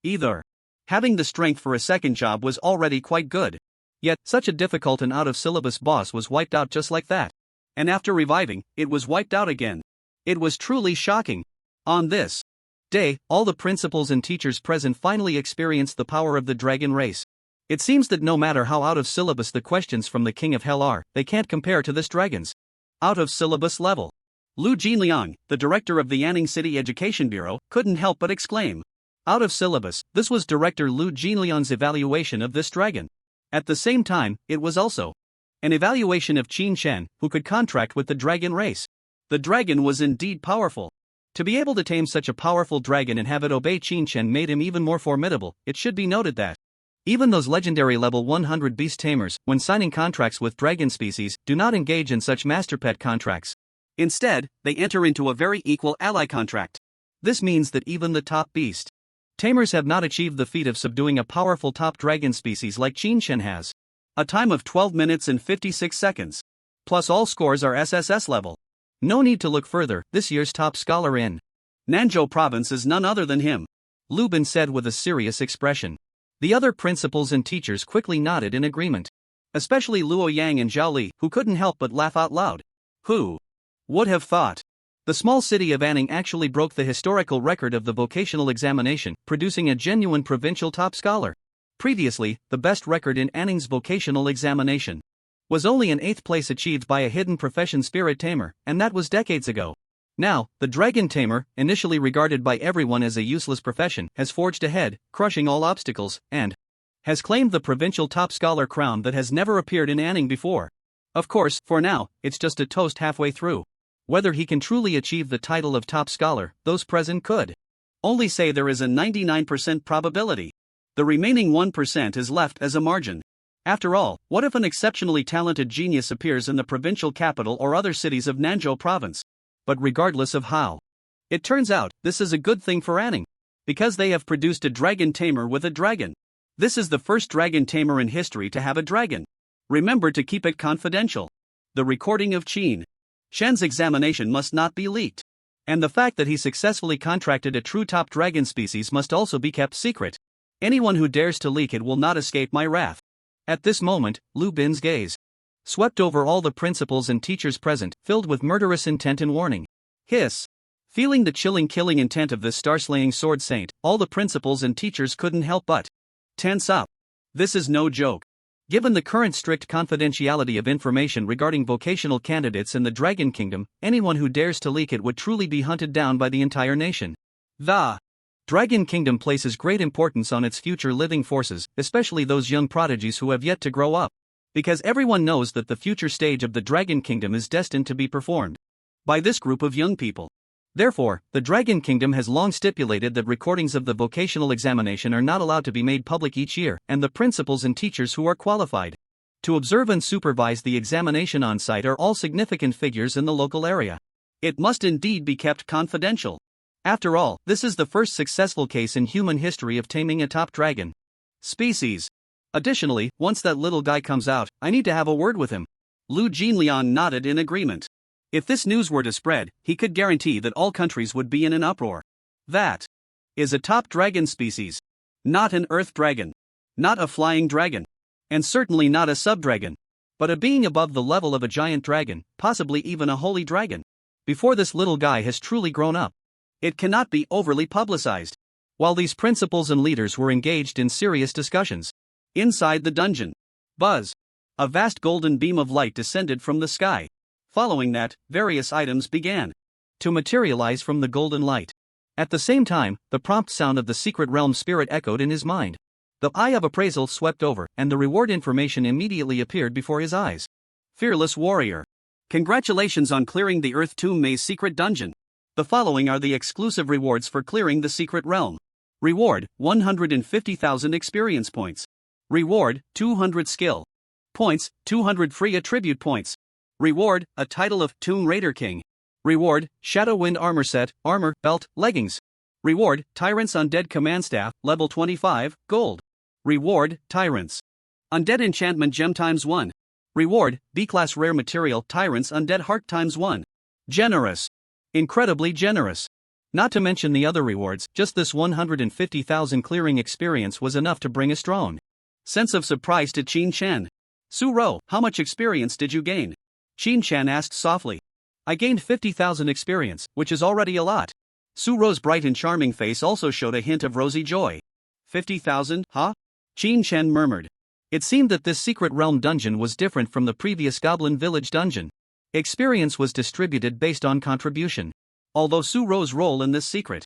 either. Having the strength for a second job was already quite good. Yet, such a difficult and out-of-syllabus boss was wiped out just like that. And after reviving, it was wiped out again. It was truly shocking. On this day, all the principals and teachers present finally experienced the power of the dragon race. It seems that no matter how out of syllabus the questions from the King of Hell are, they can't compare to this dragon's out of syllabus level. Lu Jinliang, the director of the Anning City Education Bureau, couldn't help but exclaim. Out of syllabus, this was Director Lu Jinliang's evaluation of this dragon. At the same time, it was also an evaluation of Qin Shen, who could contract with the dragon race. The dragon was indeed powerful. To be able to tame such a powerful dragon and have it obey Qin Shen made him even more formidable. It should be noted that even those legendary level 100 beast tamers, when signing contracts with dragon species, do not engage in such master pet contracts. Instead, they enter into a very equal ally contract. This means that even the top beast tamers have not achieved the feat of subduing a powerful top dragon species like Qin Shen has. A time of 12 minutes and 56 seconds. Plus all scores are SSS level. No need to look further, this year's top scholar in Nanzhou province is none other than him. Lu Bin said with a serious expression. The other principals and teachers quickly nodded in agreement. Especially Luo Yang and Zhao Li, who couldn't help but laugh out loud. Who would have thought? The small city of Anning actually broke the historical record of the vocational examination, producing a genuine provincial top scholar. Previously, the best record in Anning's vocational examination was only an 8th place achieved by a hidden profession spirit tamer, and that was decades ago. Now, the dragon tamer, initially regarded by everyone as a useless profession, has forged ahead, crushing all obstacles, and has claimed the provincial top scholar crown that has never appeared in Anning before. Of course, for now, it's just a toast halfway through. Whether he can truly achieve the title of top scholar, those present could only say there is a 99% probability. The remaining 1% is left as a margin. After all, what if an exceptionally talented genius appears in the provincial capital or other cities of Nanzhou province? But regardless of how it turns out, this is a good thing for Anning, because they have produced a dragon tamer with a dragon. This is the first dragon tamer in history to have a dragon. Remember to keep it confidential. The recording of Qin Shen's examination must not be leaked. And the fact that he successfully contracted a true top dragon species must also be kept secret. Anyone who dares to leak it will not escape my wrath. At this moment, Lu Bin's gaze swept over all the principals and teachers present, filled with murderous intent and warning. Hiss! Feeling the chilling killing intent of this star-slaying sword saint, all the principals and teachers couldn't help but tense up. This is no joke. Given the current strict confidentiality of information regarding vocational candidates in the Dragon Kingdom, anyone who dares to leak it would truly be hunted down by the entire nation. The Dragon Kingdom places great importance on its future living forces, especially those young prodigies who have yet to grow up. Because everyone knows that the future stage of the Dragon Kingdom is destined to be performed by this group of young people. Therefore, the Dragon Kingdom has long stipulated that recordings of the vocational examination are not allowed to be made public each year, and the principals and teachers who are qualified to observe and supervise the examination on site are all significant figures in the local area. It must indeed be kept confidential. After all, this is the first successful case in human history of taming a top dragon species. Additionally, once that little guy comes out, I need to have a word with him. Lu Jinliang nodded in agreement. If this news were to spread, he could guarantee that all countries would be in an uproar. That is a top dragon species. Not an earth dragon. Not a flying dragon. And certainly not a sub-dragon. But a being above the level of a giant dragon, possibly even a holy dragon. Before this little guy has truly grown up. It cannot be overly publicized. While these principals and leaders were engaged in serious discussions inside the dungeon, buzz! A vast golden beam of light descended from the sky. Following that, various items began to materialize from the golden light. At the same time, the prompt sound of the secret realm spirit echoed in his mind. The eye of appraisal swept over, and the reward information immediately appeared before his eyes. Fearless warrior. Congratulations on clearing the Earth Tomb Maze secret dungeon. The following are the exclusive rewards for clearing the secret realm. Reward, 150,000 experience points. Reward, 200 skill points, 200 free attribute points. Reward, a title of Tomb Raider King. Reward, Shadow Wind armor set, armor, belt, leggings. Reward, Tyrant's Undead Command Staff, level 25, gold. Reward, Tyrant's Undead Enchantment Gem ×1. Reward, B-Class Rare Material Tyrant's Undead Heart ×1. Generous. Incredibly generous. Not to mention the other rewards, just this 150,000 clearing experience was enough to bring a strong sense of surprise to Qin Chen. Su-Ro, how much experience did you gain? Qin Chen asked softly. I gained 50,000 experience, which is already a lot. Su-Ro's bright and charming face also showed a hint of rosy joy. 50,000, huh? Qin Chen murmured. It seemed that this secret realm dungeon was different from the previous Goblin Village dungeon. Experience was distributed based on contribution. Although Su-Ro's role in this secret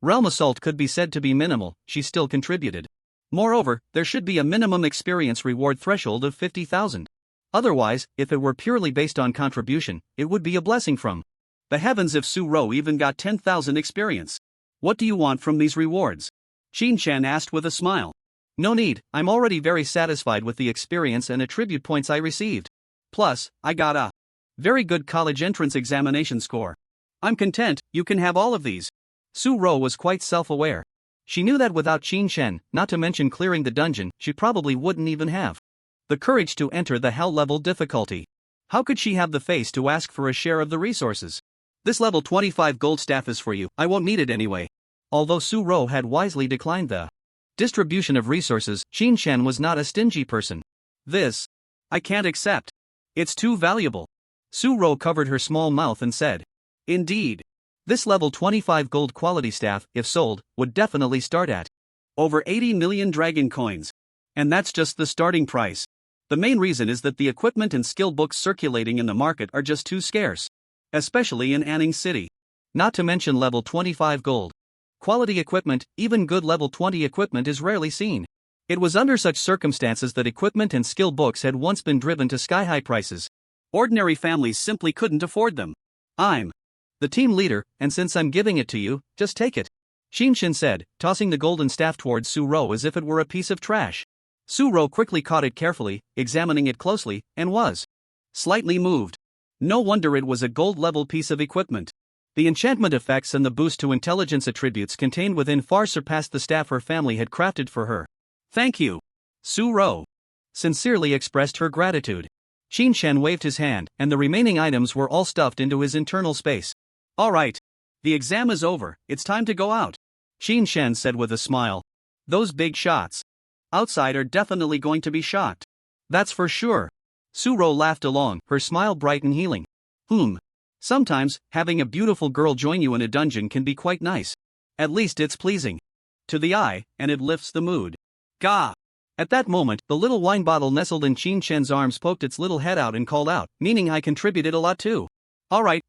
realm assault could be said to be minimal, she still contributed. Moreover, there should be a minimum experience reward threshold of 50,000. Otherwise, if it were purely based on contribution, it would be a blessing from the heavens if Su-Ro even got 10,000 experience. What do you want from these rewards? Qin Chen asked with a smile. No need, I'm already very satisfied with the experience and attribute points I received. Plus, I got a very good college entrance examination score. I'm content, you can have all of these. Su-Ro was quite self-aware. She knew that without Qin Chen, not to mention clearing the dungeon, she probably wouldn't even have the courage to enter the hell level difficulty. How could she have the face to ask for a share of the resources? This level 25 gold staff is for you, I won't need it anyway. Although Su-Ro had wisely declined the distribution of resources, Qin Chen was not a stingy person. This I can't accept. It's too valuable. Su-Ro covered her small mouth and said. Indeed. This level 25 gold quality staff, if sold, would definitely start at over 80 million dragon coins. And that's just the starting price. The main reason is that the equipment and skill books circulating in the market are just too scarce. Especially in Anning City. Not to mention level 25 gold quality equipment, even good level 20 equipment is rarely seen. It was under such circumstances that equipment and skill books had once been driven to sky-high prices. Ordinary families simply couldn't afford them. I'm the team leader, and since I'm giving it to you, just take it. Qin Chen said, tossing the golden staff towards Su-Ro as if it were a piece of trash. Su-Ro quickly caught it carefully, examining it closely, and was slightly moved. No wonder it was a gold-level piece of equipment. The enchantment effects and the boost to intelligence attributes contained within far surpassed the staff her family had crafted for her. Thank you. Su-Ro sincerely expressed her gratitude. Qin Chen waved his hand, and the remaining items were all stuffed into his internal space. All right. The exam is over, it's time to go out. Qin Chen said with a smile. Those big shots outside are definitely going to be shocked. That's for sure. Su-Ro laughed along, her smile bright and healing. Sometimes, having a beautiful girl join you in a dungeon can be quite nice. At least it's pleasing to the eye, and it lifts the mood. Gah! At that moment, the little wine bottle nestled in Qin Chen's arms poked its little head out and called out, meaning I contributed a lot too. Alright,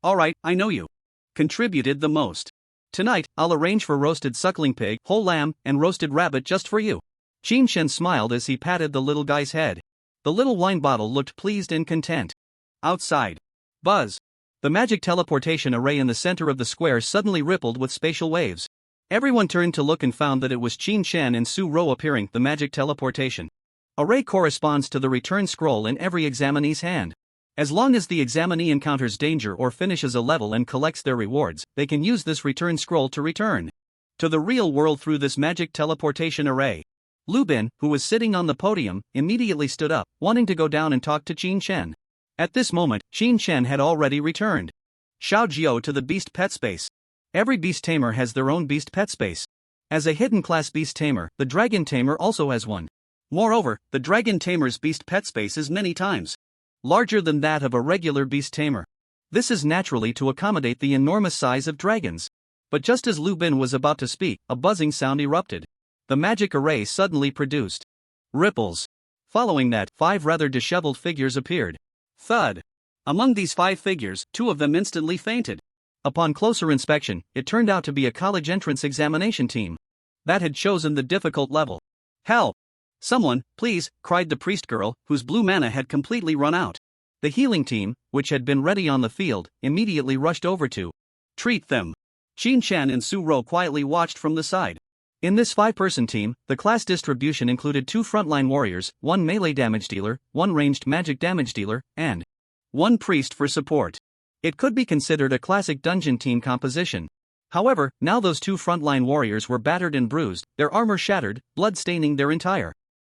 I know you contributed the most. Tonight, I'll arrange for roasted suckling pig, whole lamb, and roasted rabbit just for you. Qin Chen smiled as he patted the little guy's head. The little wine bottle looked pleased and content. Outside. Buzz. The magic teleportation array in the center of the square suddenly rippled with spatial waves. Everyone turned to look and found that it was Qin Chen and Su-Ro appearing. The magic teleportation array corresponds to the return scroll in every examinee's hand. As long as the examinee encounters danger or finishes a level and collects their rewards, they can use this return scroll to return to the real world through this magic teleportation array. Lu Bin, who was sitting on the podium, immediately stood up, wanting to go down and talk to Qin Chen. At this moment, Qin Chen had already returned. Xiao Jiao to the beast pet space. Every beast tamer has their own beast pet space. As a hidden class beast tamer, the dragon tamer also has one. Moreover, the dragon tamer's beast pet space is many times larger than that of a regular beast tamer. This is naturally to accommodate the enormous size of dragons. But just as Lu Bin was about to speak, a buzzing sound erupted. The magic array suddenly produced ripples. Following that, 5 rather disheveled figures appeared. Thud. Among these 5 figures, 2 of them instantly fainted. Upon closer inspection, it turned out to be a college entrance examination team that had chosen the difficult level. Help! Someone, please, cried the priest girl, whose blue mana had completely run out. The healing team, which had been ready on the field, immediately rushed over to treat them. Qin Chen and Su-Ro quietly watched from the side. In this 5-person team, the class distribution included 2 frontline warriors, 1 melee damage dealer, 1 ranged magic damage dealer, and 1 priest for support. It could be considered a classic dungeon team composition. However, now those two frontline warriors were battered and bruised, their armor shattered, blood staining their entire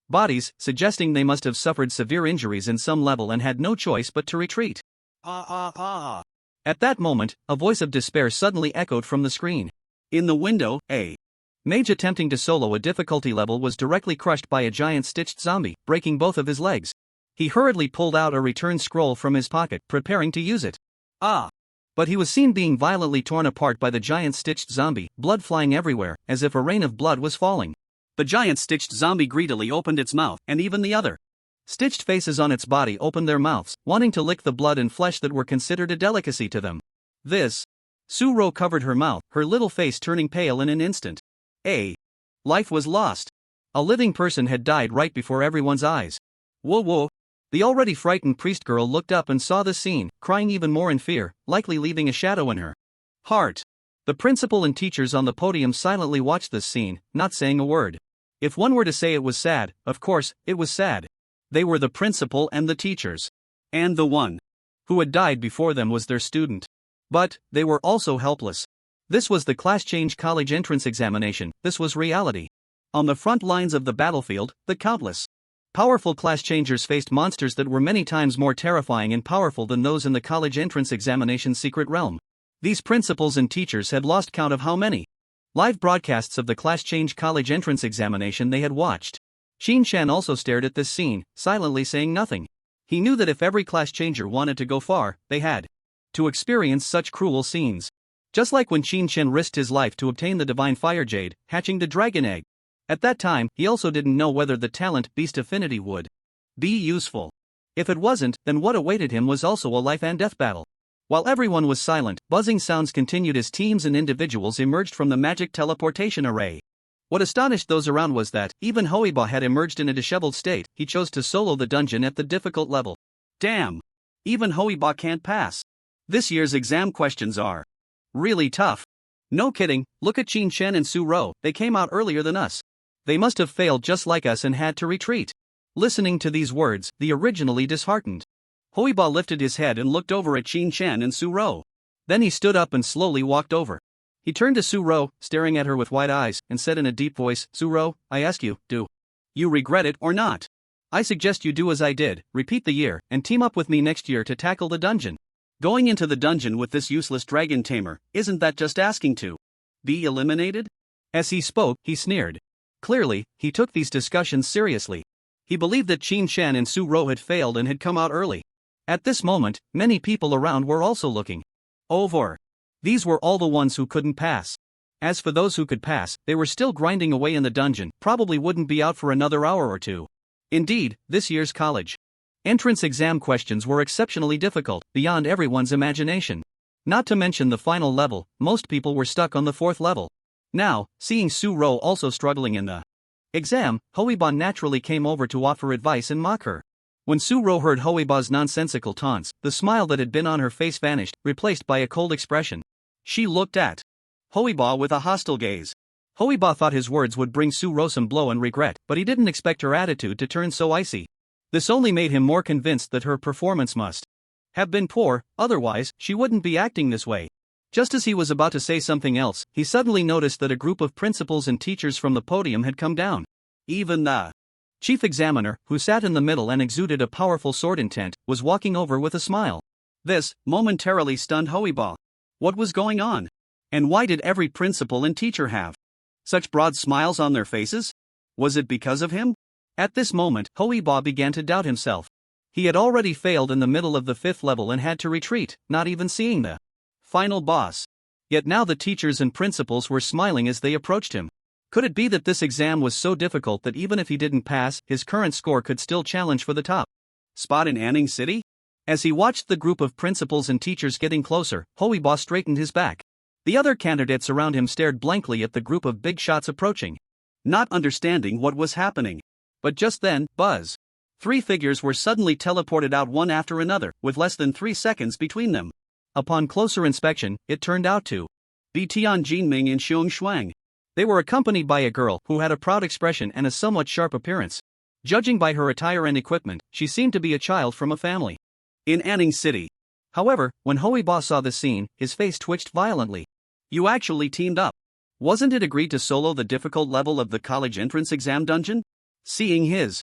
bodies, suggesting they must have suffered severe injuries in some level and had no choice but to retreat. At that moment, a voice of despair suddenly echoed from the screen. In the window, a mage attempting to solo a difficulty level was directly crushed by a giant stitched zombie, breaking both of his legs. He hurriedly pulled out a return scroll from his pocket, preparing to use it. But he was seen being violently torn apart by the giant stitched zombie, blood flying everywhere, as if a rain of blood was falling. The giant stitched zombie greedily opened its mouth, and even the other stitched faces on its body opened their mouths, wanting to lick the blood and flesh that were considered a delicacy to them. This. Su-ro covered her mouth, her little face turning pale in an instant. Life was lost. A living person had died right before everyone's eyes. Whoa. The already frightened priest girl looked up and saw the scene, crying even more in fear, likely leaving a shadow in her heart. The principal and teachers on the podium silently watched this scene, not saying a word. If one were to say it was sad, of course, it was sad. They were the principal and the teachers. And the one who had died before them was their student. But they were also helpless. This was the class change college entrance examination, this was reality. On the front lines of the battlefield, the countless powerful class changers faced monsters that were many times more terrifying and powerful than those in the college entrance examination's secret realm. These principals and teachers had lost count of how many live broadcasts of the class change college entrance examination they had watched. Shin-chan also stared at this scene, silently saying nothing. He knew that if every class changer wanted to go far, they had to experience such cruel scenes. Just like when Shin-chan risked his life to obtain the divine fire jade, hatching the dragon egg. At that time, he also didn't know whether the talent Beast Affinity would be useful. If it wasn't, then what awaited him was also a life and death battle. While everyone was silent, buzzing sounds continued as teams and individuals emerged from the magic teleportation array. What astonished those around was that, even Hoiba had emerged in a disheveled state, he chose to solo the dungeon at the difficult level. Damn! Even Hoiba can't pass. This year's exam questions are really tough. No kidding, look at Shin-chan and Su-ro, they came out earlier than us. They must have failed just like us and had to retreat. Listening to these words, the originally disheartened Hoiba lifted his head and looked over at Shin-chan and Su-ro. Then he stood up and slowly walked over. He turned to Su-ro, staring at her with wide eyes, and said in a deep voice, "Su-ro, I ask you, do you regret it or not? I suggest you do as I did, repeat the year, and team up with me next year to tackle the dungeon." Going into the dungeon with this useless dragon tamer, isn't that just asking to be eliminated? As he spoke, he sneered. Clearly, he took these discussions seriously. He believed that Shin-chan and Su-ro had failed and had come out early. At this moment, many people around were also looking over. These were all the ones who couldn't pass. As for those who could pass, they were still grinding away in the dungeon, probably wouldn't be out for another hour or two. Indeed, this year's college entrance exam questions were exceptionally difficult, beyond everyone's imagination. Not to mention the final level, most people were stuck on the 4th level. Now, seeing Su-ro also struggling in the exam, Hoiba naturally came over to offer advice and mock her. When Su-ro heard Hoiba's nonsensical taunts, the smile that had been on her face vanished, replaced by a cold expression. She looked at Hoiba with a hostile gaze. Hoiba thought his words would bring Su-ro some blow and regret, but he didn't expect her attitude to turn so icy. This only made him more convinced that her performance must have been poor, otherwise, she wouldn't be acting this way. Just as he was about to say something else, he suddenly noticed that a group of principals and teachers from the podium had come down. Even the chief examiner, who sat in the middle and exuded a powerful sword intent, was walking over with a smile. This momentarily stunned Hoiba. What was going on? And why did every principal and teacher have such broad smiles on their faces? Was it because of him? At this moment, Hoiba began to doubt himself. He had already failed in the middle of the 5th level and had to retreat, not even seeing the final boss. Yet now the teachers and principals were smiling as they approached him. Could it be that this exam was so difficult that even if he didn't pass, his current score could still challenge for the top spot in Anning City? As he watched the group of principals and teachers getting closer, Hoiba straightened his back. The other candidates around him stared blankly at the group of big shots approaching, not understanding what was happening. But just then, buzz. 3 figures were suddenly teleported out one after another, with less than 3 seconds between them. Upon closer inspection, it turned out to be Tian Jinming and Xiong Shuang. They were accompanied by a girl who had a proud expression and a somewhat sharp appearance. Judging by her attire and equipment, she seemed to be a child from a family in Anning City. However, when Hoiba saw the scene, his face twitched violently. You actually teamed up. Wasn't it agreed to solo the difficult level of the college entrance exam dungeon? Seeing his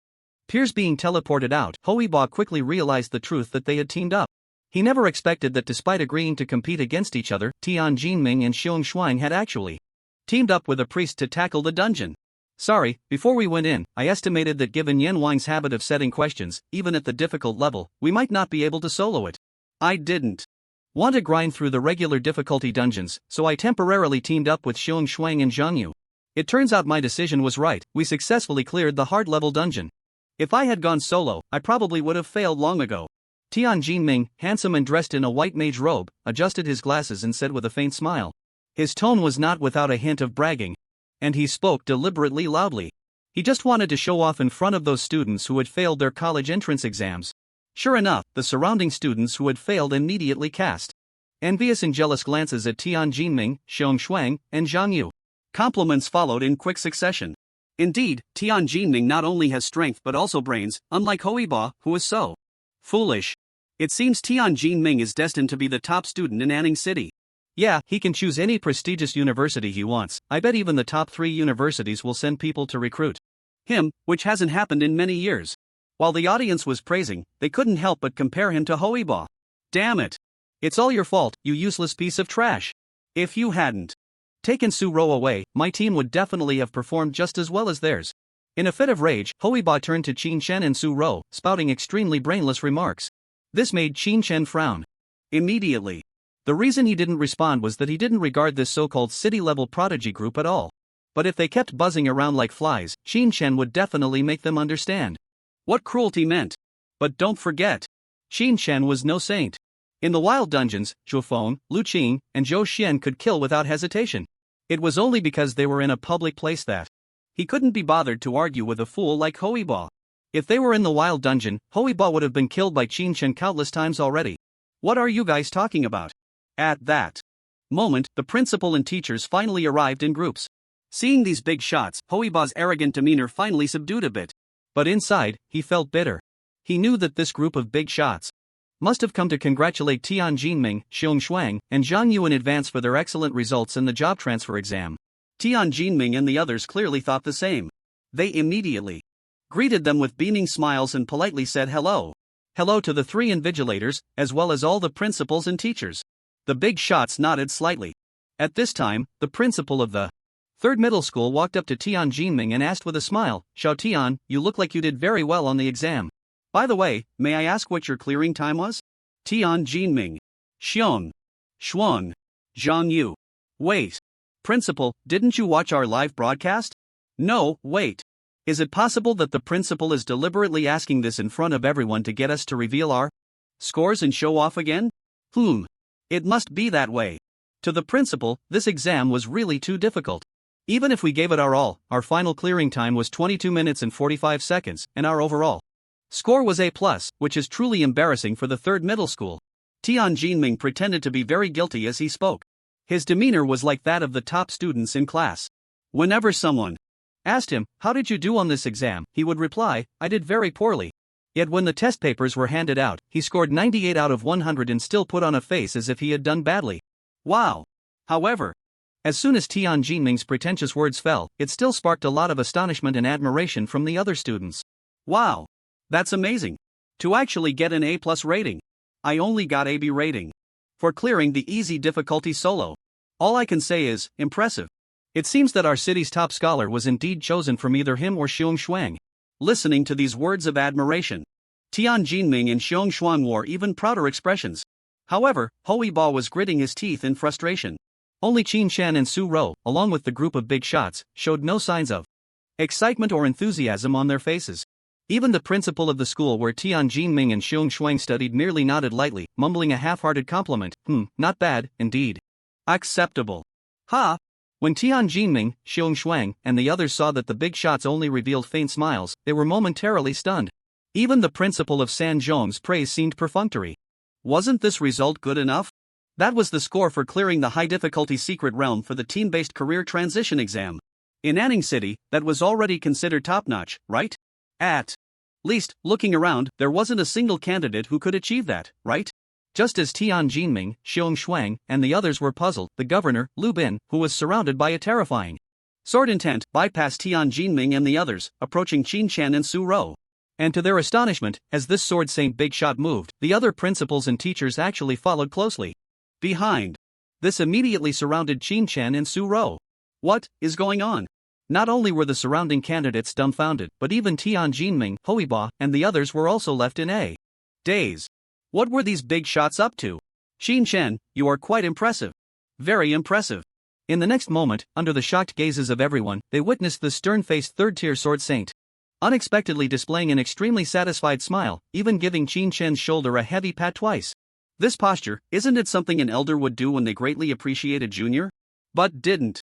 peers being teleported out, Hoiba quickly realized the truth that they had teamed up. He never expected that despite agreeing to compete against each other, Tian Jinming and Xiong Shuang had actually teamed up with a priest to tackle the dungeon. Sorry, before we went in, I estimated that given Yan Wang's habit of setting questions, even at the difficult level, we might not be able to solo it. I didn't want to grind through the regular difficulty dungeons, so I temporarily teamed up with Xiong Shuang and Zhang Yu. It turns out my decision was right, we successfully cleared the hard level dungeon. If I had gone solo, I probably would have failed long ago. Tian Jinming, handsome and dressed in a white mage robe, adjusted his glasses and said with a faint smile. His tone was not without a hint of bragging. And he spoke deliberately loudly. He just wanted to show off in front of those students who had failed their college entrance exams. Sure enough, the surrounding students who had failed immediately cast envious and jealous glances at Tian Jinming, Xiong Shuang, and Zhang Yu. Compliments followed in quick succession. Indeed, Tian Jinming not only has strength but also brains, unlike Hoiba, who is so foolish. It seems Tian Jinming is destined to be the top student in Anning City. Yeah, he can choose any prestigious university he wants. I bet even the top 3 universities will send people to recruit him, which hasn't happened in many years. While the audience was praising, they couldn't help but compare him to Hoiba. Damn it. It's all your fault, you useless piece of trash. If you hadn't taken Su Ro away, my team would definitely have performed just as well as theirs. In a fit of rage, Hoiba turned to Qin Shen and Su Ro, spouting extremely brainless remarks. This made Qin Shen frown immediately. The reason he didn't respond was that he didn't regard this so-called city-level prodigy group at all. But if they kept buzzing around like flies, Qin Shen would definitely make them understand what cruelty meant. But don't forget, Qin Shen was no saint. In the wild dungeons, Zhou Feng, Lu Qing, and Zhou Xian could kill without hesitation. It was only because they were in a public place that he couldn't be bothered to argue with a fool like Hoiba. If they were in the wild dungeon, Hoiba would have been killed by Qin Shen countless times already. What are you guys talking about? At that moment, the principal and teachers finally arrived in groups. Seeing these big shots, Hoiba's arrogant demeanor finally subdued a bit. But inside, he felt bitter. He knew that this group of big shots must have come to congratulate Tian Jinming, Xiong Shuang, and Zhang Yu in advance for their excellent results in the job transfer exam. Tian Jinming and the others clearly thought the same. They immediately greeted them with beaming smiles and politely said hello. Hello to the 3 invigilators, as well as all the principals and teachers. The big shots nodded slightly. At this time, the principal of the 3rd middle school walked up to Tian Jinming and asked with a smile, Xiao Tian, you look like you did very well on the exam. By the way, may I ask what your clearing time was? Tian Jinming. Xiong Shuang. Zhang Yu. Wait. Principal, didn't you watch our live broadcast? No, wait. Is it possible that the principal is deliberately asking this in front of everyone to get us to reveal our scores and show off again? It must be that way. To the principal, this exam was really too difficult. Even if we gave it our all, our final clearing time was 22 minutes and 45 seconds, and our overall score was A+, which is truly embarrassing for the 3rd middle school. Tian Jinming pretended to be very guilty as he spoke. His demeanor was like that of the top students in class. Whenever someone asked him, how did you do on this exam, he would reply, I did very poorly. Yet when the test papers were handed out, he scored 98 out of 100 and still put on a face as if he had done badly. Wow! However, as soon as Tian Jinming's pretentious words fell, it still sparked a lot of astonishment and admiration from the other students. Wow! That's amazing! To actually get an A+ rating. I only got AB rating. For clearing the easy difficulty solo. All I can say is, impressive. It seems that our city's top scholar was indeed chosen from either him or Xiong Shuang. Listening to these words of admiration, Tian Jinming and Xiong Shuang wore even prouder expressions. However, Hoiba was gritting his teeth in frustration. Only Qin Shan and Su Ro, along with the group of big shots, showed no signs of excitement or enthusiasm on their faces. Even the principal of the school where Tian Jinming and Xiong Shuang studied merely nodded lightly, mumbling a half-hearted compliment, not bad, indeed. Acceptable. Ha! When Tian Jinming, Xiong Shuang, and the others saw that the big shots only revealed faint smiles, they were momentarily stunned. Even the principal of San Zhong's praise seemed perfunctory. Wasn't this result good enough? That was the score for clearing the high-difficulty secret realm for the team-based career transition exam. In Anning City, that was already considered top-notch, right? At least, looking around, there wasn't a single candidate who could achieve that, right? Just as Tian Jinming, Xiong Shuang, and the others were puzzled, the governor, Lu Bin, who was surrounded by a terrifying sword intent, bypassed Tian Jinming and the others, approaching Qin Chen and Su Rou. And to their astonishment, as this sword Saint Big Shot moved, the other principals and teachers actually followed closely behind. This immediately surrounded Qin Chen and Su Rou. What is going on? Not only were the surrounding candidates dumbfounded, but even Tian Jinming, Hoiba, and the others were also left in a daze. What were these big shots up to? Qin Chen, you are quite impressive. Very impressive. In the next moment, under the shocked gazes of everyone, they witnessed the stern-faced third-tier sword saint unexpectedly displaying an extremely satisfied smile, even giving Qin Chen's shoulder a heavy pat twice. This posture, isn't it something an elder would do when they greatly appreciate a junior? But didn't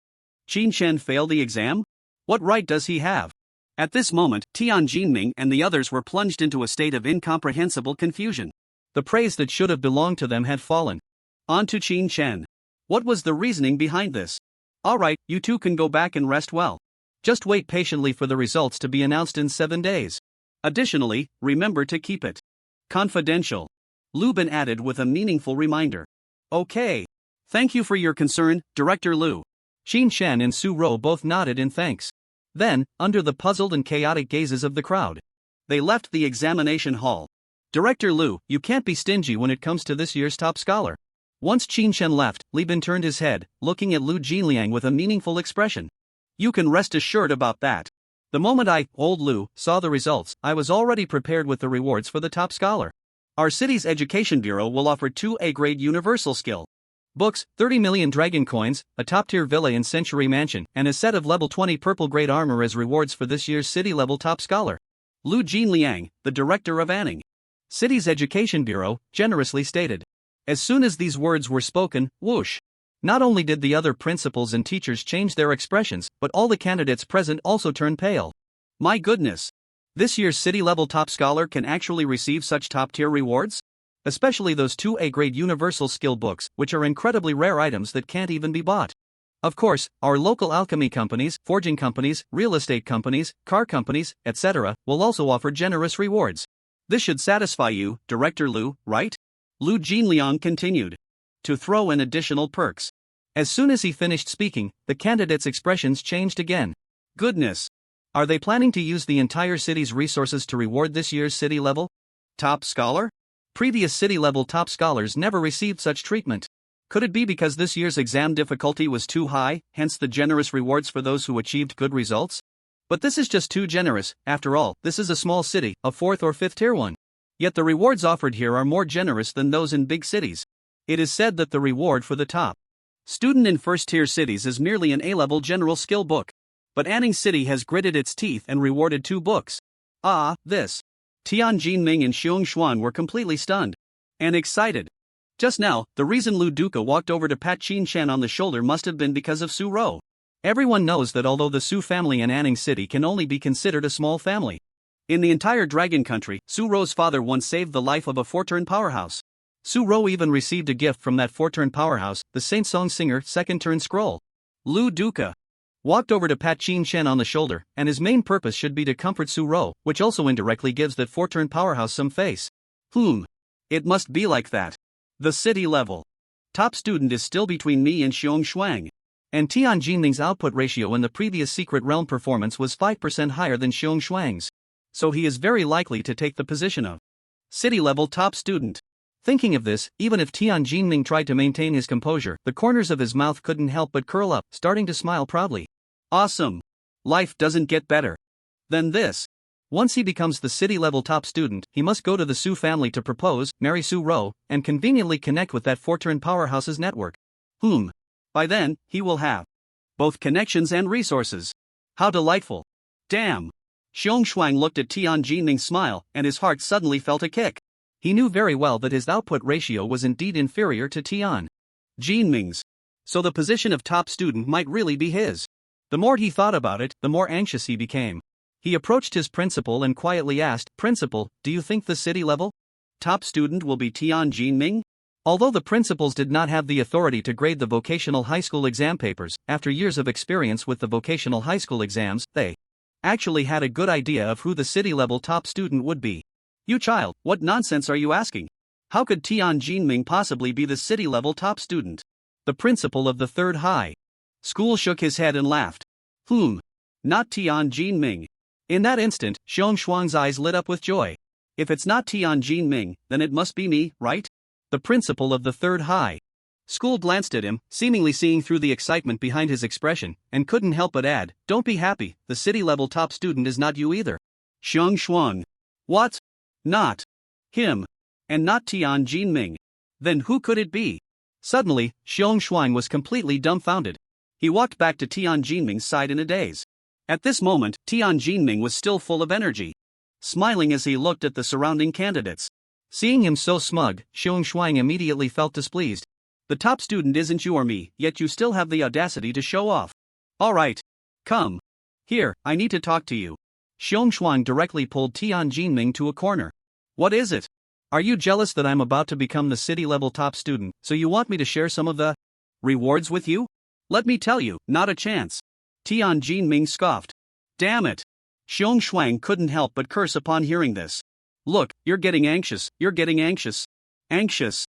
Qin Chen fail the exam? What right does he have? At this moment, Tian Jinming and the others were plunged into a state of incomprehensible confusion. The praise that should have belonged to them had fallen onto Qin Chen. What was the reasoning behind this? Alright, you two can go back and rest well. Just wait patiently for the results to be announced in 7 days. Additionally, remember to keep it confidential. Lu Bin added with a meaningful reminder. Okay. Thank you for your concern, Director Lu. Qin Chen and Su Rou both nodded in thanks. Then, under the puzzled and chaotic gazes of the crowd, they left the examination hall. Director Lu, you can't be stingy when it comes to this year's top scholar. Once Qin Chen left, Li Bin turned his head, looking at Lu Jinliang with a meaningful expression. You can rest assured about that. The moment old Lu, saw the results, I was already prepared with the rewards for the top scholar. Our city's education bureau will offer 2 A-grade universal skill books, 30 million dragon coins, a top-tier villa in Century Mansion, and a set of level 20 purple grade armor as rewards for this year's city-level top scholar. Lu Jinliang, the director of Anning City's Education Bureau, generously stated. As soon as these words were spoken, whoosh! Not only did the other principals and teachers change their expressions, but all the candidates present also turned pale. My goodness! This year's city-level top scholar can actually receive such top-tier rewards? Especially those 2 A-grade universal skill books, which are incredibly rare items that can't even be bought. Of course, our local alchemy companies, forging companies, real estate companies, car companies, etc., will also offer generous rewards. This should satisfy you, Director Lu, right? Lu Jinliang continued to throw in additional perks. As soon as he finished speaking, the candidates' expressions changed again. Goodness! Are they planning to use the entire city's resources to reward this year's city level top scholar? Previous city-level top scholars never received such treatment. Could it be because this year's exam difficulty was too high, hence the generous rewards for those who achieved good results? But this is just too generous. After all, this is a small city, a 4th or 5th tier one. Yet the rewards offered here are more generous than those in big cities. It is said that the reward for the top student in first-tier cities is merely an A-level general skill book. But Anning City has gritted its teeth and rewarded 2 books. This. Tian Jinming and Xiong Xuan were completely stunned and excited. Just now, the reason Lu Duca walked over to pat Qin Chen on the shoulder must have been because of Su Rou. Everyone knows that although the Su family in Anning City can only be considered a small family, in the entire Dragon Country, Su Rou's father once saved the life of a 4-turn powerhouse. Su Rou even received a gift from that 4-turn powerhouse, the Saint Song Singer 2nd-turn scroll. Lu Duca walked over to pat Qin Chen on the shoulder, and his main purpose should be to comfort Su Rou, which also indirectly gives that 4-turn powerhouse some face. It must be like that. The city level top student is still between me and Xiong Shuang. And Tian Jinling's output ratio in the previous Secret Realm performance was 5% higher than Xiong Shuang's. So he is very likely to take the position of city level top student. Thinking of this, even if Tian Jinming tried to maintain his composure, the corners of his mouth couldn't help but curl up, starting to smile proudly. Awesome! Life doesn't get better than this. Once he becomes the city-level top student, he must go to the Su family to propose, marry Su Rou, and conveniently connect with that 4-turn powerhouse's network. By then, he will have both connections and resources. How delightful! Damn! Xiong Shuang looked at Tian Jinming's smile, and his heart suddenly felt a kick. He knew very well that his output ratio was indeed inferior to Tian Jinming's. So the position of top student might really be his. The more he thought about it, the more anxious he became. He approached his principal and quietly asked, "Principal, do you think the city level top student will be Tian Jinming?" Although the principals did not have the authority to grade the vocational high school exam papers, after years of experience with the vocational high school exams, they actually had a good idea of who the city level top student would be. You child, what nonsense are you asking? How could Tian Jinming possibly be the city-level top student? The principal of the third high school shook his head and laughed. Not Tian Jinming. In that instant, Xiong Shuang's eyes lit up with joy. If it's not Tian Jinming, then it must be me, right? The principal of the third high school glanced at him, seemingly seeing through the excitement behind his expression, and couldn't help but add, "Don't be happy, the city-level top student is not you either." Xiong Shuang. What? Not him. And not Tian Jinming. Then who could it be? Suddenly, Xiong Shuang was completely dumbfounded. He walked back to Tian Jinming's side in a daze. At this moment, Tian Jinming was still full of energy, smiling as he looked at the surrounding candidates. Seeing him so smug, Xiong Shuang immediately felt displeased. The top student isn't you or me, yet you still have the audacity to show off. All right. Come. Here, I need to talk to you. Xiong Shuang directly pulled Tian Jinming to a corner. What is it? Are you jealous that I'm about to become the city-level top student, so you want me to share some of the rewards with you? Let me tell you, not a chance. Tian Jinming scoffed. Damn it. Xiong Shuang couldn't help but curse upon hearing this. Look, you're getting anxious. Anxious?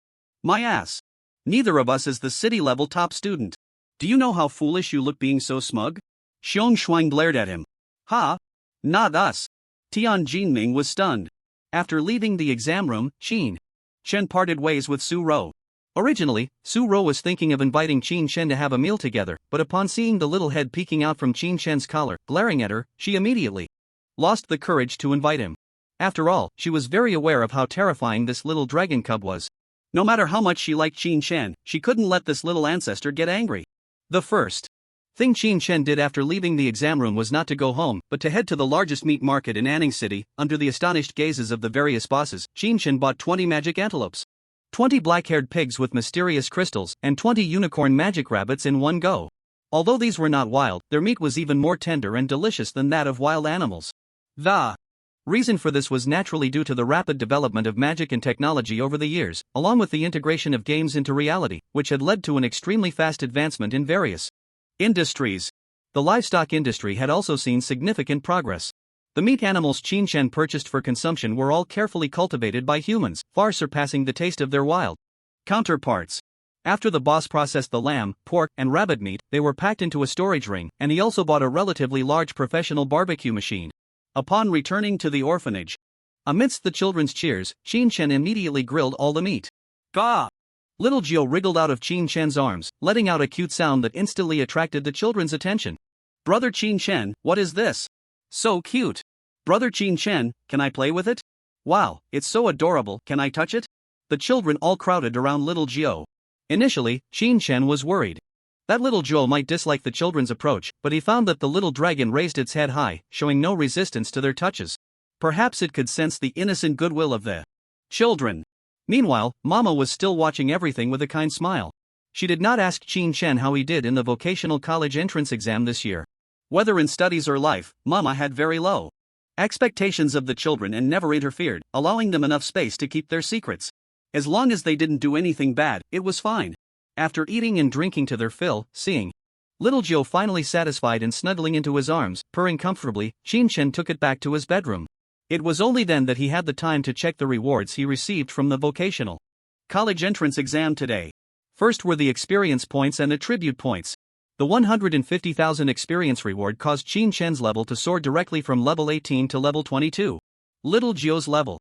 My ass. Neither of us is the city-level top student. Do you know how foolish you look being so smug? Xiong Shuang glared at him. Ha? Not us. Tian Jinming was stunned. After leaving the exam room, Qin Shen parted ways with Su Ro. Originally, Su Ro was thinking of inviting Qin Shen to have a meal together, but upon seeing the little head peeking out from Qin Shen's collar, glaring at her, she immediately lost the courage to invite him. After all, she was very aware of how terrifying this little dragon cub was. No matter how much she liked Qin Shen, she couldn't let this little ancestor get angry. The first thing Qin Shen did after leaving the exam room was not to go home, but to head to the largest meat market in Anning City. Under the astonished gazes of the various bosses, Qin Shen bought 20 magic antelopes, 20 black-haired pigs with mysterious crystals, and 20 unicorn magic rabbits in one go. Although these were not wild, their meat was even more tender and delicious than that of wild animals. The reason for this was naturally due to the rapid development of magic and technology over the years, along with the integration of games into reality, which had led to an extremely fast advancement in various industries. The livestock industry had also seen significant progress. The meat animals Qin Shen purchased for consumption were all carefully cultivated by humans, far surpassing the taste of their wild counterparts. After the boss processed the lamb, pork, and rabbit meat, they were packed into a storage ring, and he also bought a relatively large professional barbecue machine. Upon returning to the orphanage, amidst the children's cheers, Qin Shen immediately grilled all the meat. Gah! Little Gio wriggled out of Qin Shen's arms, letting out a cute sound that instantly attracted the children's attention. Brother Qin Shen, what is this? So cute. Brother Qin Shen, can I play with it? Wow, it's so adorable, can I touch it? The children all crowded around little Gio. Initially, Qin Shen was worried that little Gio might dislike the children's approach, but he found that the little dragon raised its head high, showing no resistance to their touches. Perhaps it could sense the innocent goodwill of the children. Meanwhile, Mama was still watching everything with a kind smile. She did not ask Qin Shen how he did in the vocational college entrance exam this year. Whether in studies or life, Mama had very low expectations of the children and never interfered, allowing them enough space to keep their secrets. As long as they didn't do anything bad, it was fine. After eating and drinking to their fill, seeing little Gio finally satisfied and snuggling into his arms, purring comfortably, Qin Shen took it back to his bedroom. It was only then that he had the time to check the rewards he received from the vocational college entrance exam today. First were the experience points and the tribute points. The 150,000 experience reward caused Qin Shen's level to soar directly from level 18 to level 22. Little Gio's level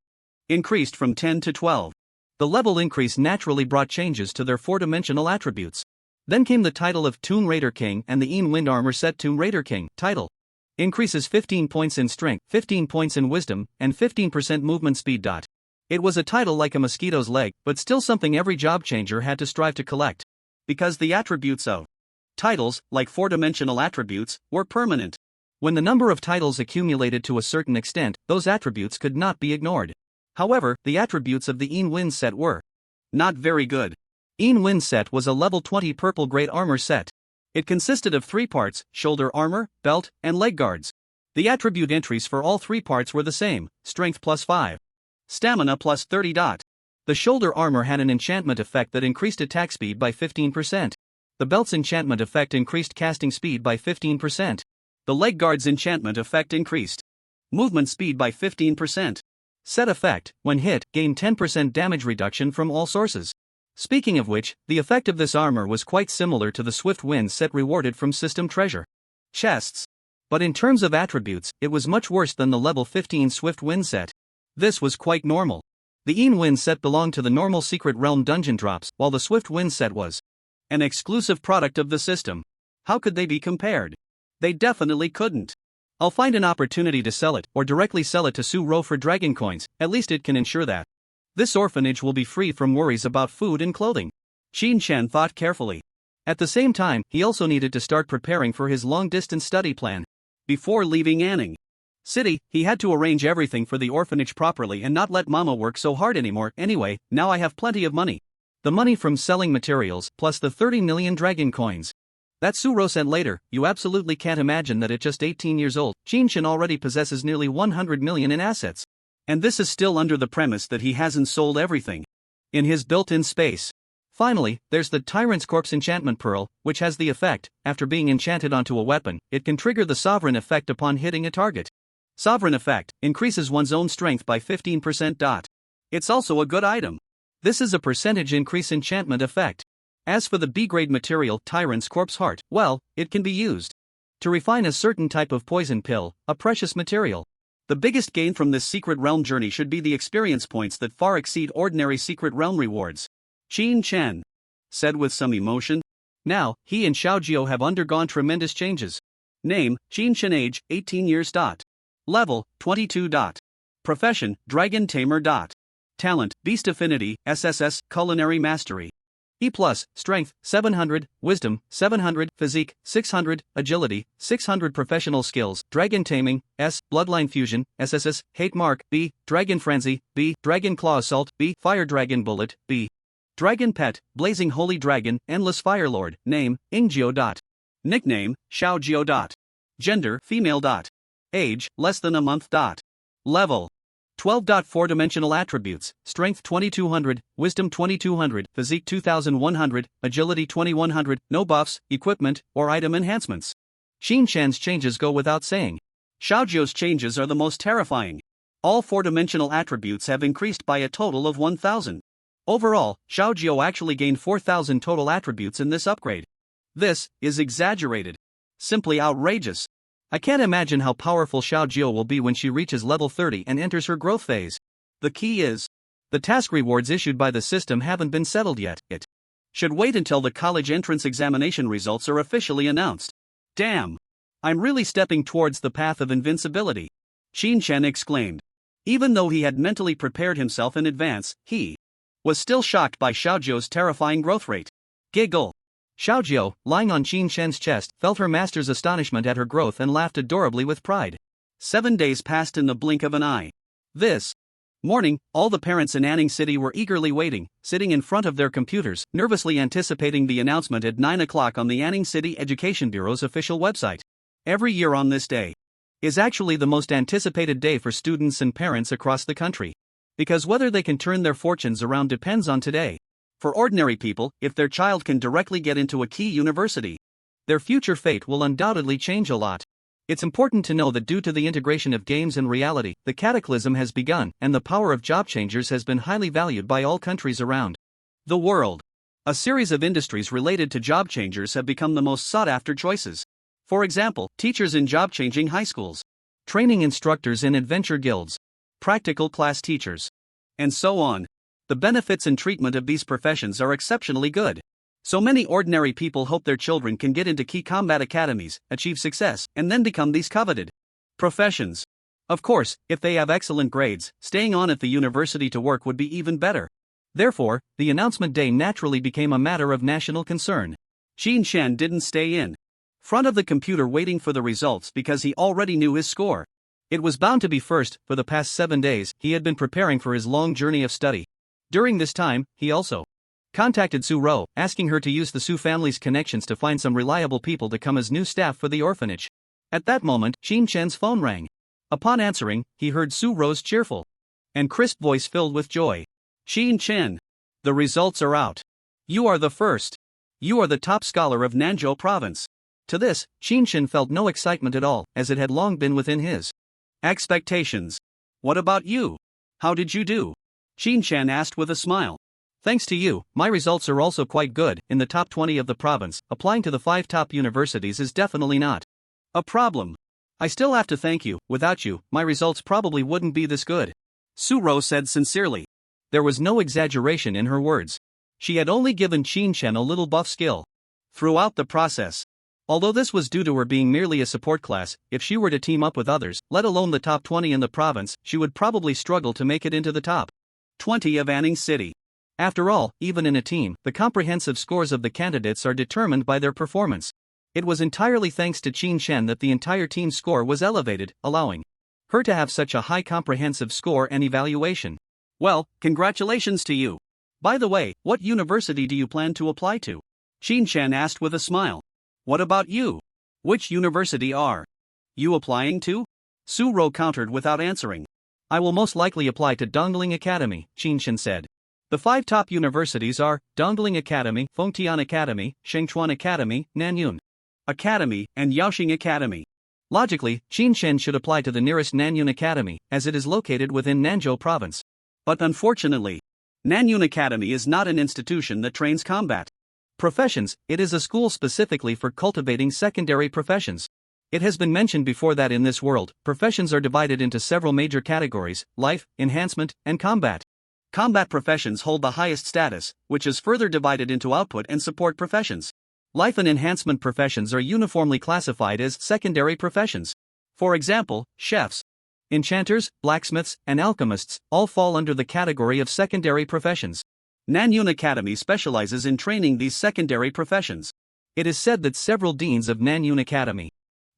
increased from 10 to 12. The level increase naturally brought changes to their four-dimensional attributes. Then came the title of Tomb Raider King and the Een Wind Armor Set Tomb Raider King title. Increases 15 points in strength, 15 points in wisdom, and 15% movement speed. It was a title like a mosquito's leg, but still something every job changer had to strive to collect. Because the attributes of titles, like four-dimensional attributes, were permanent. When the number of titles accumulated to a certain extent, those attributes could not be ignored. However, the attributes of the Een Wind set were not very good. Een Wind set was a level 20 purple great armor set. It consisted of 3 parts, shoulder armor, belt, and leg guards. The attribute entries for all 3 parts were the same: strength plus 5. Stamina plus 30. The shoulder armor had an enchantment effect that increased attack speed by 15%. The belt's enchantment effect increased casting speed by 15%. The leg guard's enchantment effect increased movement speed by 15%. Set effect, when hit, gain 10% damage reduction from all sources. Speaking of which, the effect of this armor was quite similar to the Swift Wind set rewarded from System Treasure chests. But in terms of attributes, it was much worse than the level 15 Swift Wind set. This was quite normal. The Een Wind set belonged to the normal Secret Realm dungeon drops, while the Swift Wind set was an exclusive product of the system. How could they be compared? They definitely couldn't. I'll find an opportunity to sell it, or directly sell it to Su-Ro for dragon coins, at least it can ensure that this orphanage will be free from worries about food and clothing. Qin Chen thought carefully. At the same time, he also needed to start preparing for his long-distance study plan. Before leaving Anning City, he had to arrange everything for the orphanage properly and not let Mama work so hard anymore. Anyway, now I have plenty of money. The money from selling materials, plus the 30 million dragon coins that Su-Ro sent later. You absolutely can't imagine that at just 18 years old, Qin Chen already possesses nearly 100 million in assets. And this is still under the premise that he hasn't sold everything in his built-in space. Finally, there's the Tyrant's Corpse Enchantment Pearl, which has the effect, after being enchanted onto a weapon, it can trigger the Sovereign effect upon hitting a target. Sovereign effect increases one's own strength by 15%. It's also a good item. This is a percentage increase enchantment effect. As for the B-grade material Tyrant's Corpse Heart, well, it can be used to refine a certain type of poison pill, a precious material. The biggest gain from this Secret Realm journey should be the experience points that far exceed ordinary Secret Realm rewards. Qin Chen said with some emotion. Now, he and Xiaojiao have undergone tremendous changes. Name, Qin Chen. Age, 18 years. Level, 22. Profession, Dragon Tamer. Talent, Beast Affinity, SSS, Culinary Mastery. E+, Strength, 700, Wisdom, 700, Physique, 600, Agility, 600 Professional Skills, Dragon Taming, S, Bloodline Fusion, SSS, Hate Mark, B, Dragon Frenzy, B, Dragon Claw Assault, B, Fire Dragon Bullet, B. Dragon Pet, Blazing Holy Dragon, Endless Firelord, Name, Ingjio. Nickname, Xiaojiao. Gender, Female. Age, less than a month. Level, 12. 4-dimensional attributes, Strength 2200, Wisdom 2200, Physique 2100, Agility 2100, no buffs, equipment, or item enhancements. Qin Chen's changes go without saying. Xiaojiao's changes are the most terrifying. All 4-dimensional attributes have increased by a total of 1000. Overall, Xiaojiao actually gained 4000 total attributes in this upgrade. This is exaggerated. Simply outrageous. I can't imagine how powerful Xiaojiao will be when she reaches level 30 and enters her growth phase. The key is, the task rewards issued by the system haven't been settled yet. It should wait until the college entrance examination results are officially announced. Damn! I'm really stepping towards the path of invincibility. Qin Chen exclaimed. Even though he had mentally prepared himself in advance, he was still shocked by Xiaojiao's terrifying growth rate. Giggle. Xiaojiao, lying on Qin Chen's chest, felt her master's astonishment at her growth and laughed adorably with pride. 7 days passed in the blink of an eye. This morning, all the parents in Anning City were eagerly waiting, sitting in front of their computers, nervously anticipating the announcement at 9 o'clock on the Anning City Education Bureau's official website. Every year on this day is actually the most anticipated day for students and parents across the country. Because whether they can turn their fortunes around depends on today. For ordinary people, if their child can directly get into a key university, their future fate will undoubtedly change a lot. It's important to know that due to the integration of games and reality, the cataclysm has begun, and the power of job changers has been highly valued by all countries around the world. A series of industries related to job changers have become the most sought-after choices. For example, teachers in job-changing high schools, training instructors in adventure guilds, practical class teachers, and so on. The benefits and treatment of these professions are exceptionally good. So many ordinary people hope their children can get into key combat academies, achieve success, and then become these coveted professions. Of course, if they have excellent grades, staying on at the university to work would be even better. Therefore, the announcement day naturally became a matter of national concern. Qin Chen didn't stay in front of the computer waiting for the results because he already knew his score. It was bound to be first. For the past 7 days, he had been preparing for his long journey of study. During this time, he also contacted Su-Ro, asking her to use the Su family's connections to find some reliable people to come as new staff for the orphanage. At that moment, Qin Chen's phone rang. Upon answering, he heard Su-Ro's cheerful and crisp voice filled with joy. Qin Chen, the results are out. You are the first. You are the top scholar of Nanzhou province. To this, Qin Chen felt no excitement at all, as it had long been within his expectations. What about you? How did you do? Shin-chan asked with a smile. Thanks to you, my results are also quite good. In the top 20 of the province, applying to the 5 top universities is definitely not a problem. I still have to thank you. Without you, my results probably wouldn't be this good, Suro said sincerely. There was no exaggeration in her words. She had only given Shin-chan a little buff skill throughout the process. Although this was due to her being merely a support class, if she were to team up with others, let alone the top 20 in the province, she would probably struggle to make it into the top 20 of Anning City. After all, even in a team, the comprehensive scores of the candidates are determined by their performance. It was entirely thanks to Shin-chan that the entire team's score was elevated, allowing her to have such a high comprehensive score and evaluation. Well, congratulations to you. By the way, what university do you plan to apply to? Shin-chan asked with a smile. What about you? Which university are you applying to? Suro countered without answering. I will most likely apply to Dongling Academy, Shin-chan said. The 5 top universities are Dongling Academy, Fengtian Academy, Shengchuan Academy, Nanyun Academy, and Yaoxing Academy. Logically, Shin-chan should apply to the nearest Nanyun Academy, as it is located within Nanzhou province. But unfortunately, Nanyun Academy is not an institution that trains combat professions. It is a school specifically for cultivating secondary professions. It has been mentioned before that in this world, professions are divided into several major categories: life, enhancement, and combat. Combat professions hold the highest status, which is further divided into output and support professions. Life and enhancement professions are uniformly classified as secondary professions. For example, chefs, enchanters, blacksmiths, and alchemists all fall under the category of secondary professions. Nanyun Academy specializes in training these secondary professions. It is said that several deans of Nanyun Academy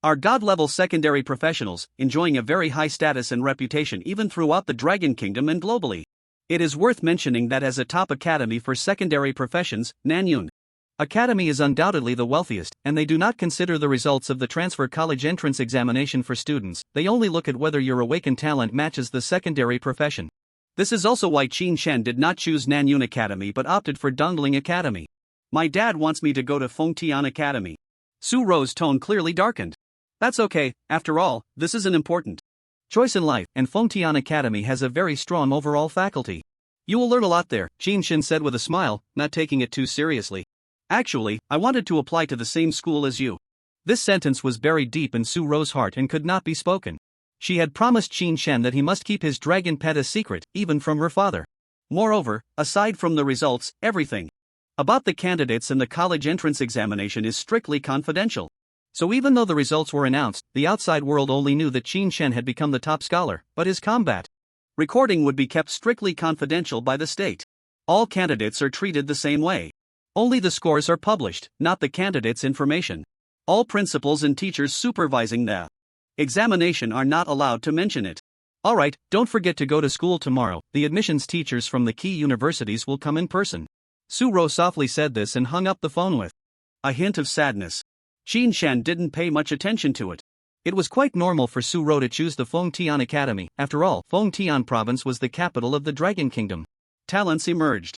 are god-level secondary professionals, enjoying a very high status and reputation even throughout the Dragon Kingdom and globally. It is worth mentioning that as a top academy for secondary professions, Nanyun Academy is undoubtedly the wealthiest, and they do not consider the results of the transfer college entrance examination for students. They only look at whether your awakened talent matches the secondary profession. This is also why Shin-chan did not choose Nanyun Academy but opted for Dongling Academy. My dad wants me to go to Fengtian Academy. Suro's tone clearly darkened. That's okay, after all, this is an important choice in life, and Fengtian Academy has a very strong overall faculty. You will learn a lot there, Shin-chan said with a smile, not taking it too seriously. Actually, I wanted to apply to the same school as you. This sentence was buried deep in Suro's heart and could not be spoken. She had promised Shin-chan that he must keep his dragon pet a secret, even from her father. Moreover, aside from the results, everything about the candidates and the college entrance examination is strictly confidential. So even though the results were announced, the outside world only knew that Shin-chan had become the top scholar, but his combat recording would be kept strictly confidential by the state. All candidates are treated the same way. Only the scores are published, not the candidates' information. All principals and teachers supervising the examination are not allowed to mention it. Alright, don't forget to go to school tomorrow. The admissions teachers from the key universities will come in person. Suro softly said this and hung up the phone with a hint of sadness. Shin-chan didn't pay much attention to it. It was quite normal for Suro to choose the Fengtian Academy. After all, Fengtian province was the capital of the Dragon Kingdom. Talents emerged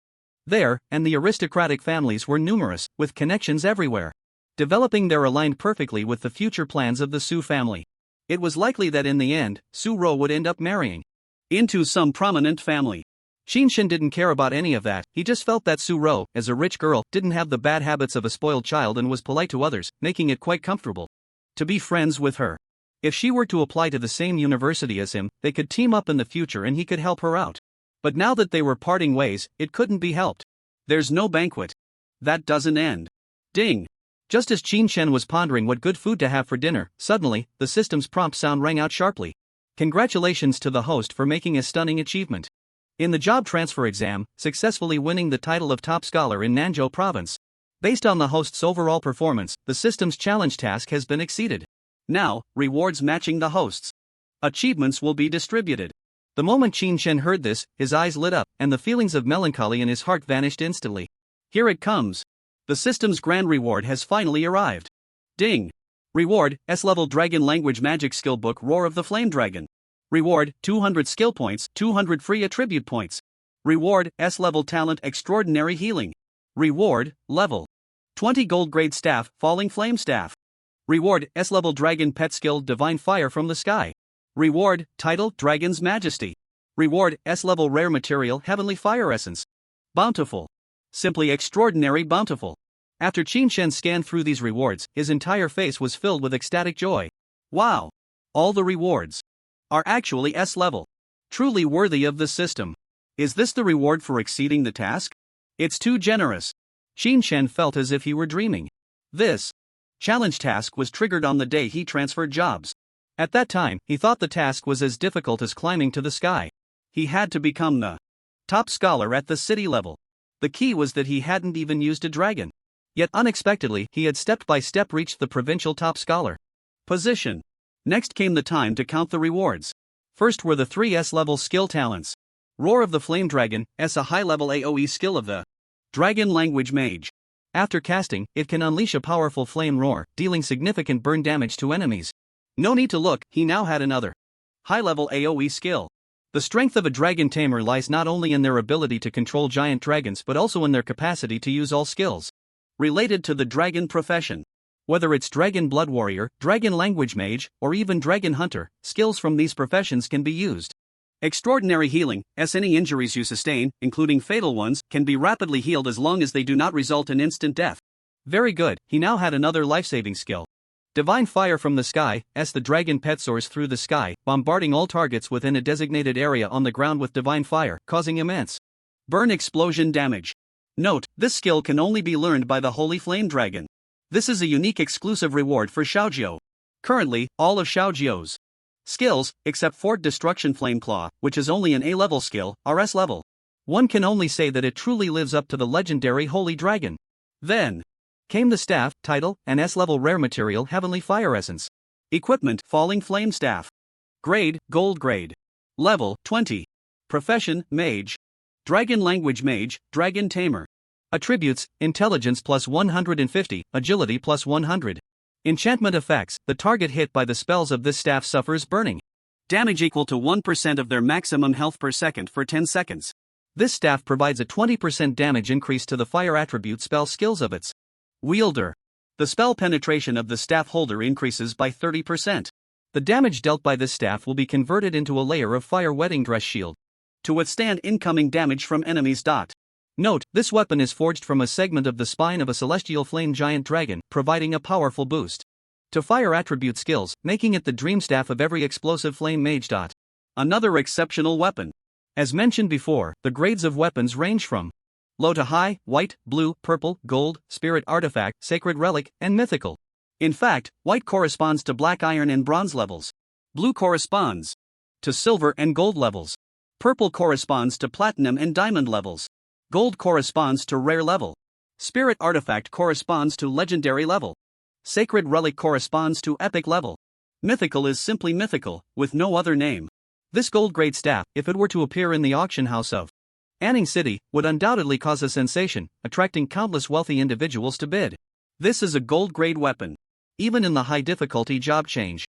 there, and the aristocratic families were numerous, with connections everywhere. Developing there aligned perfectly with the future plans of the Su family. It was likely that in the end, Suro would end up marrying into some prominent family. Shin-chan didn't care about any of that. He just felt that Suro, as a rich girl, didn't have the bad habits of a spoiled child and was polite to others, making it quite comfortable to be friends with her. If she were to apply to the same university as him, they could team up in the future and he could help her out. But now that they were parting ways, it couldn't be helped. There's no banquet. That doesn't end. Ding. Just as Shin-chan was pondering what good food to have for dinner, suddenly, the system's prompt sound rang out sharply. Congratulations to the host for making a stunning achievement in the job transfer exam, successfully winning the title of top scholar in Nanzhou province. Based on the host's overall performance, the system's challenge task has been exceeded. Now, rewards matching the host's achievements will be distributed. The moment Shin-chan heard this, his eyes lit up, and the feelings of melancholy in his heart vanished instantly. Here it comes. The system's grand reward has finally arrived. Ding. Reward, S-level Dragon Language Magic Skill Book Roar of the Flame Dragon. Reward, 200 skill points, 200 free attribute points. Reward, S-level Talent Extraordinary Healing. Reward, level 20 Gold Grade Staff, Falling Flame Staff. Reward, S-level Dragon Pet Skill Divine Fire from the Sky. Reward, Title Dragon's Majesty. Reward, S-level rare material Heavenly Fire Essence. Bountiful. Simply extraordinary bountiful. After Qin Shen scanned through these rewards, his entire face was filled with ecstatic joy. Wow! All the rewards are actually S-level. Truly worthy of the system. Is this the reward for exceeding the task? It's too generous. Qin Shen felt as if he were dreaming. This challenge task was triggered on the day he transferred jobs. At that time, he thought the task was as difficult as climbing to the sky. He had to become the top scholar at the city level. The key was that he hadn't even used a dragon. Yet unexpectedly, he had step by step reached the provincial top scholar position. Next came the time to count the rewards. First were the 3 S-level skill talents. Roar of the Flame Dragon, a high-level AoE skill of the Dragon Language Mage. After casting, it can unleash a powerful flame roar, dealing significant burn damage to enemies. No need to look, he now had another high-level AoE skill. The strength of a dragon tamer lies not only in their ability to control giant dragons but also in their capacity to use all skills related to the dragon profession. Whether it's Dragon Blood Warrior, Dragon Language Mage, or even Dragon Hunter, skills from these professions can be used. Extraordinary healing, as any injuries you sustain, including fatal ones, can be rapidly healed as long as they do not result in instant death. Very good, he now had another life-saving skill. Divine Fire from the Sky, as the dragon pet soars through the sky, bombarding all targets within a designated area on the ground with divine fire, causing immense burn explosion damage. Note, this skill can only be learned by the Holy Flame Dragon. This is a unique exclusive reward for Xiaojiu. Currently, all of Xiaojiu's skills, except Fort Destruction Flame Claw, which is only an A-level skill, are S-level. One can only say that it truly lives up to the legendary Holy Dragon. Then came the staff, title, and S-level rare material Heavenly Fire Essence. Equipment, Falling Flame Staff. Grade, Gold Grade. Level, 20. Profession, Mage. Dragon Language Mage, Dragon Tamer. Attributes, Intelligence plus 150, Agility plus 100. Enchantment effects, the target hit by the spells of this staff suffers burning damage equal to 1% of their maximum health per second for 10 seconds. This staff provides a 20% damage increase to the fire attribute spell skills of its wielder. The spell penetration of the staff holder increases by 30%. The damage dealt by this staff will be converted into a layer of fire wedding dress shield to withstand incoming damage from enemies. Note, this weapon is forged from a segment of the spine of a celestial flame giant dragon, providing a powerful boost to fire attribute skills, making it the dream staff of every explosive flame mage. Another exceptional weapon. As mentioned before, the grades of weapons range from low to high, white, blue, purple, gold, spirit artifact, sacred relic, and mythical. In fact, white corresponds to black iron and bronze levels. Blue corresponds to silver and gold levels. Purple corresponds to platinum and diamond levels. Gold corresponds to rare level. Spirit artifact corresponds to legendary level. Sacred relic corresponds to epic level. Mythical is simply mythical, with no other name. This gold grade staff, if it were to appear in the auction house of Anning City, would undoubtedly cause a sensation, attracting countless wealthy individuals to bid. This is a gold grade weapon. Even in the high difficulty job change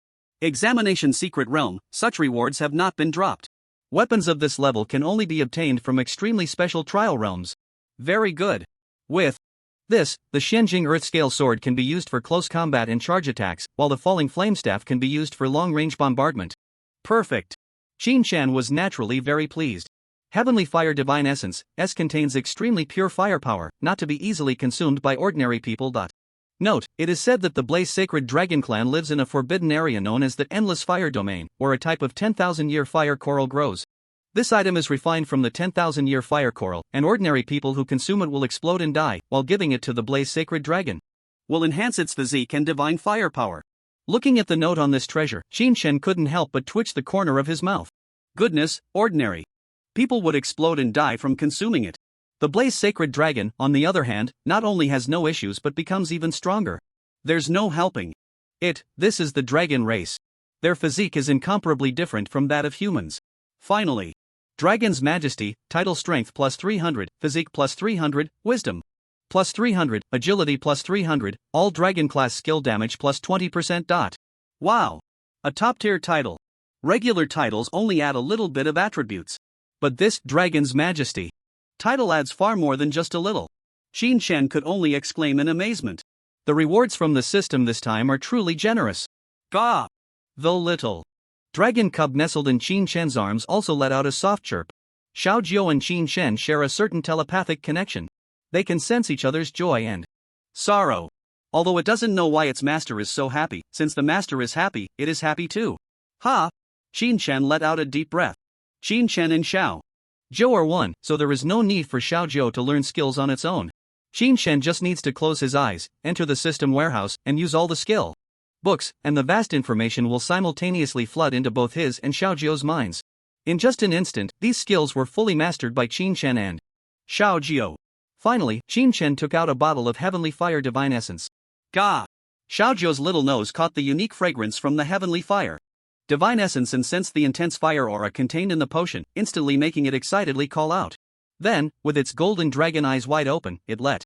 examination secret realm, such rewards have not been dropped. Weapons of this level can only be obtained from extremely special trial realms. Very good. With this, the Shenjing Earthscale Sword can be used for close combat and charge attacks, while the Falling Flame Staff can be used for long-range bombardment. Perfect. Qin Shan was naturally very pleased. Heavenly Fire Divine Essence, S contains extremely pure firepower, not to be easily consumed by ordinary people. Note, it is said that the Blaze Sacred Dragon Clan lives in a forbidden area known as the Endless Fire Domain, where a type of 10,000-year fire coral grows. This item is refined from the 10,000-year fire coral, and ordinary people who consume it will explode and die, while giving it to the Blaze Sacred Dragon will enhance its physique and divine firepower. Looking at the note on this treasure, Qin Shen couldn't help but twitch the corner of his mouth. Goodness, ordinary people would explode and die from consuming it. The Blaze Sacred Dragon, on the other hand, not only has no issues but becomes even stronger. There's no helping it. This is the dragon race. Their physique is incomparably different from that of humans. Finally, Dragon's Majesty, title strength plus 300, physique plus 300, wisdom plus 300, agility plus 300, all dragon class skill damage plus 20%. Wow! A top tier title. Regular titles only add a little bit of attributes. But this Dragon's Majesty title adds far more than just a little. Qin Shen could only exclaim in amazement. The rewards from the system this time are truly generous. Gah! Though little Dragon cub nestled in Qin Shen's arms also let out a soft chirp. Xiao Jiao and Qin Shen share a certain telepathic connection. They can sense each other's joy and sorrow. Although it doesn't know why its master is so happy, since the master is happy, it is happy too. Ha! Qin Shen let out a deep breath. Qin Shen and Xiao Jiao are one, so there is no need for Xiao Jiao to learn skills on its own. Qin Shen just needs to close his eyes, enter the system warehouse, and use all the skill books, and the vast information will simultaneously flood into both his and Xiao Jiao's minds. In just an instant, these skills were fully mastered by Qin Shen and Xiao Jiao. Finally, Qin Shen took out a bottle of Heavenly Fire Divine Essence. Gah! Xiao Jiao's little nose caught the unique fragrance from the Heavenly Fire Divine Essence and sensed the intense fire aura contained in the potion, instantly making it excitedly call out. Then, with its golden dragon eyes wide open, it let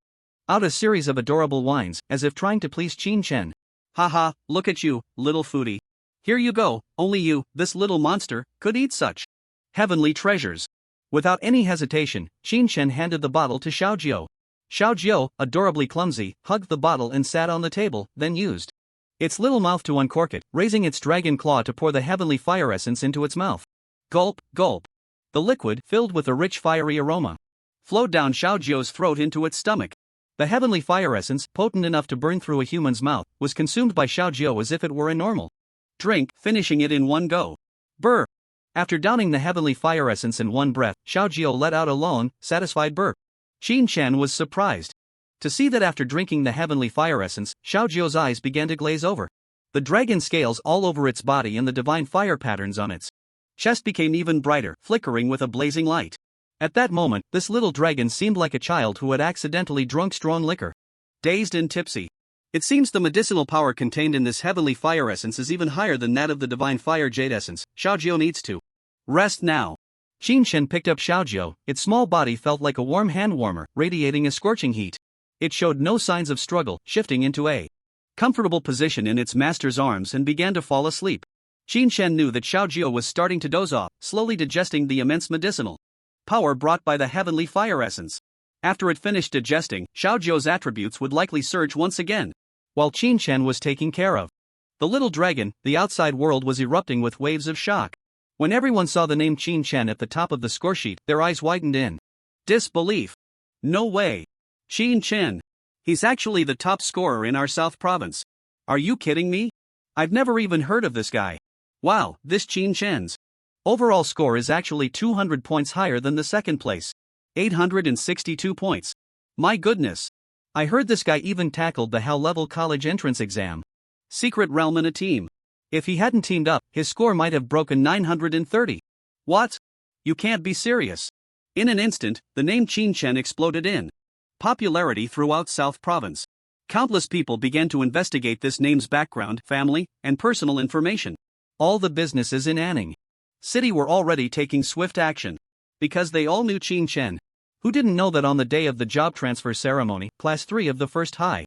out a series of adorable whines, as if trying to please Qin Shen. Haha, look at you, little foodie. Here you go, only you, this little monster, could eat such heavenly treasures. Without any hesitation, Qin Shen handed the bottle to Xiao Jiao. Xiao Jiao, adorably clumsy, hugged the bottle and sat on the table, then used its little mouth to uncork it, raising its dragon claw to pour the heavenly fire essence into its mouth. Gulp, gulp. The liquid, filled with a rich fiery aroma, flowed down Xiao Jiao's throat into its stomach. The heavenly fire essence, potent enough to burn through a human's mouth, was consumed by Xiao Jiao as if it were a normal drink, finishing it in one go. Brr! After downing the heavenly fire essence in one breath, Xiao Jiao let out a long, satisfied burp. Qin Shen was surprised to see that after drinking the heavenly fire essence, Xiao Jiao's eyes began to glaze over. The dragon scales all over its body and the divine fire patterns on its chest became even brighter, flickering with a blazing light. At that moment, this little dragon seemed like a child who had accidentally drunk strong liquor. Dazed and tipsy. It seems the medicinal power contained in this heavenly fire essence is even higher than that of the divine fire jade essence. Xiao Jiao needs to rest now. Qin Shen picked up Xiao Jiao. Its small body felt like a warm hand warmer, radiating a scorching heat. It showed no signs of struggle, shifting into a comfortable position in its master's arms and began to fall asleep. Qin Shen knew that Xiao Jiao was starting to doze off, slowly digesting the immense medicinal power brought by the heavenly fire essence. After it finished digesting, Xiao Jiao's attributes would likely surge once again. While Qin Shen was taking care of the little dragon, the outside world was erupting with waves of shock. When everyone saw the name Qin Shen at the top of the score sheet, their eyes widened in disbelief. No way! Qin Shen! He's actually the top scorer in our South Province. Are you kidding me? I've never even heard of this guy. Wow, this Qin Shen's overall score is actually 200 points higher than the second place. 862 points. My goodness. I heard this guy even tackled the HAL-level college entrance exam. Secret realm in a team. If he hadn't teamed up, his score might have broken 930. What? You can't be serious. In an instant, the name Qin Shen exploded in popularity throughout South Province. Countless people began to investigate this name's background, family, and personal information. All the businesses in Anning City were already taking swift action. Because they all knew Qin Shen. Who didn't know that on the day of the job transfer ceremony, Class 3 of the first high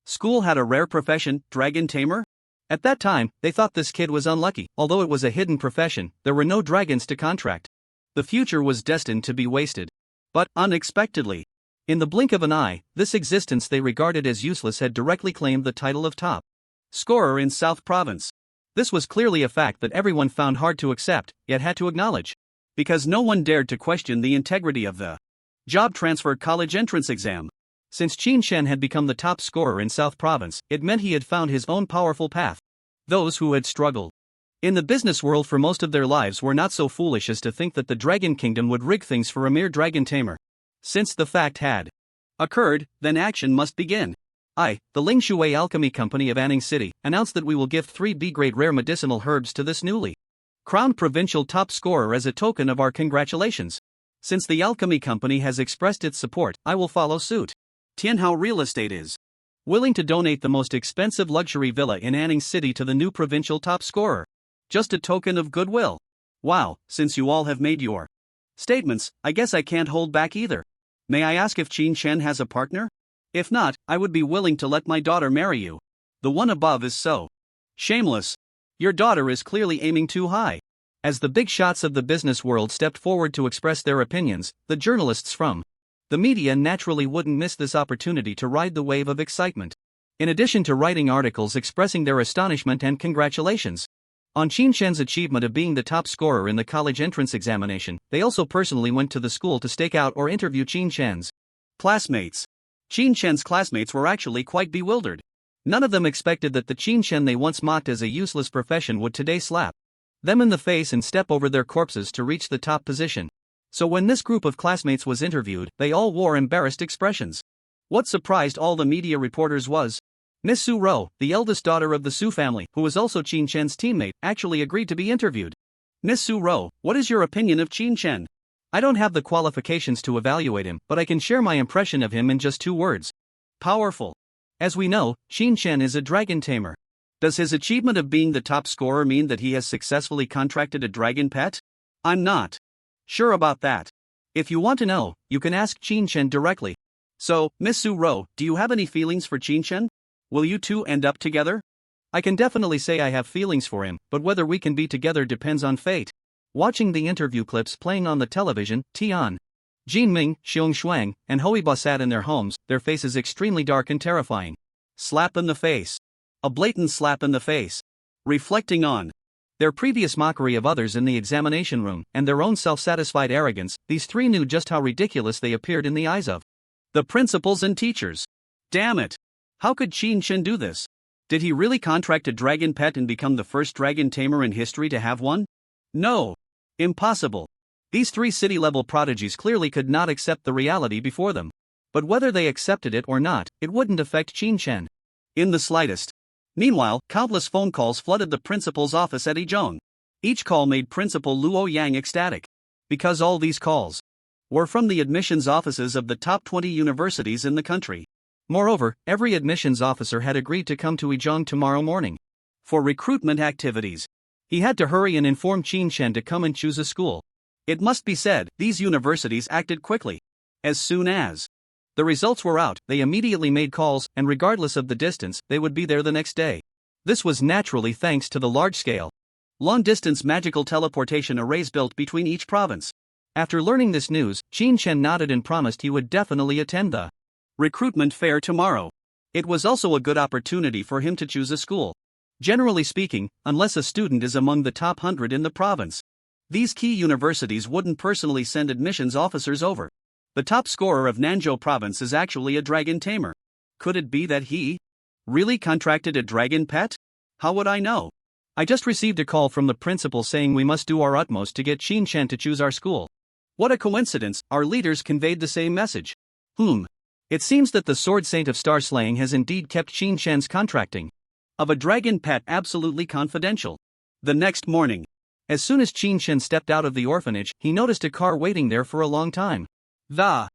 school had a rare profession, dragon tamer? At that time, they thought this kid was unlucky. Although it was a hidden profession, there were no dragons to contract. The future was destined to be wasted. But, unexpectedly, in the blink of an eye, this existence they regarded as useless had directly claimed the title of top scorer in South Province. This was clearly a fact that everyone found hard to accept, yet had to acknowledge. Because no one dared to question the integrity of the job transfer college entrance exam. Since Qin Shen had become the top scorer in South Province, it meant he had found his own powerful path. Those who had struggled in the business world for most of their lives were not so foolish as to think that the Dragon Kingdom would rig things for a mere dragon tamer. Since the fact had occurred, then action must begin. The Ling Shui Alchemy Company of Anning City, announced that we will give 3 B-grade rare medicinal herbs to this newly crowned provincial top scorer as a token of our congratulations. Since the Alchemy Company has expressed its support, I will follow suit. Tianhao Real Estate is willing to donate the most expensive luxury villa in Anning City to the new provincial top scorer. Just a token of goodwill. Wow, since you all have made your statements, I guess I can't hold back either. May I ask if Qin Shen has a partner? If not, I would be willing to let my daughter marry you. The one above is so shameless. Your daughter is clearly aiming too high. As the big shots of the business world stepped forward to express their opinions, the journalists from the media naturally wouldn't miss this opportunity to ride the wave of excitement. In addition to writing articles expressing their astonishment and congratulations, On Qin Shen's achievement of being the top scorer in the college entrance examination, they also personally went to the school to stake out or interview Qin Shen's classmates. Qin Shen's classmates were actually quite bewildered. None of them expected that the Qin Shen they once mocked as a useless profession would today slap them in the face and step over their corpses to reach the top position. So when this group of classmates was interviewed, they all wore embarrassed expressions. What surprised all the media reporters was Miss Su Ro, the eldest daughter of the Su family, who was also Qin Shen's teammate, actually agreed to be interviewed. Miss Su Ro, what is your opinion of Qin Shen? I don't have the qualifications to evaluate him, but I can share my impression of him in just 2 words. Powerful. As we know, Qin Shen is a dragon tamer. Does his achievement of being the top scorer mean that he has successfully contracted a dragon pet? I'm not sure about that. If you want to know, you can ask Qin Shen directly. So, Miss Su Ro, do you have any feelings for Qin Shen? Will you two end up together? I can definitely say I have feelings for him, but whether we can be together depends on fate. Watching the interview clips playing on the television, Tian, Jinming, Xiong Shuang, and Hoiba sat in their homes, their faces extremely dark and terrifying. Slap in the face. A blatant slap in the face. Reflecting on their previous mockery of others in the examination room and their own self-satisfied arrogance, these 3 knew just how ridiculous they appeared in the eyes of the principals and teachers. Damn it! How could Qin Shen do this? Did he really contract a dragon pet and become the first dragon tamer in history to have one? No. Impossible. These 3 city-level prodigies clearly could not accept the reality before them. But whether they accepted it or not, it wouldn't affect Qin Shen in the slightest. Meanwhile, countless phone calls flooded the principal's office at Izhong. Each call made Principal Luo Yang ecstatic. Because all these calls were from the admissions offices of the top 20 universities in the country. Moreover, every admissions officer had agreed to come to Izhong tomorrow morning for recruitment activities. He had to hurry and inform Qin Shen to come and choose a school. It must be said, these universities acted quickly. As soon as the results were out, they immediately made calls, and regardless of the distance, they would be there the next day. This was naturally thanks to the large-scale, long-distance magical teleportation arrays built between each province. After learning this news, Qin Shen nodded and promised he would definitely attend the recruitment fair tomorrow. It was also a good opportunity for him to choose a school. Generally speaking, unless a student is among the top 100 in the province, these key universities wouldn't personally send admissions officers over. The top scorer of Nanzhou province is actually a dragon tamer. Could it be that he really contracted a dragon pet? How would I know? I just received a call from the principal saying we must do our utmost to get Qin Shen to choose our school. What a coincidence, our leaders conveyed the same message. It seems that the Sword Saint of Star Slaying has indeed kept Qin Shen's contracting of a dragon pet absolutely confidential. The next morning, as soon as Qin Shen stepped out of the orphanage, he noticed a car waiting there for a long time. The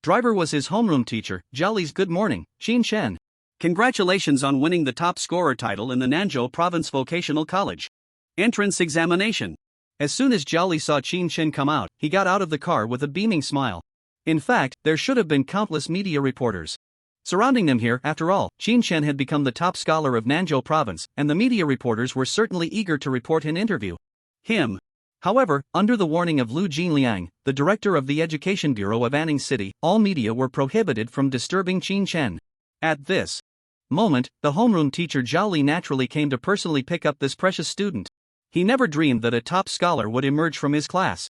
driver was his homeroom teacher, Jolly's. Good morning, Qin Shen. Congratulations on winning the top scorer title in the Nanzhou Province Vocational College entrance examination. As soon as Jolly saw Qin Shen come out, he got out of the car with a beaming smile. In fact, there should have been countless media reporters surrounding them here. After all, Qin Shen had become the top scholar of Nanzhou Province, and the media reporters were certainly eager to report and interview him. However, under the warning of Lu Jinliang, the director of the Education Bureau of Anning City, all media were prohibited from disturbing Qin Shen. At this moment, the homeroom teacher Zhao Li naturally came to personally pick up this precious student. He never dreamed that a top scholar would emerge from his class.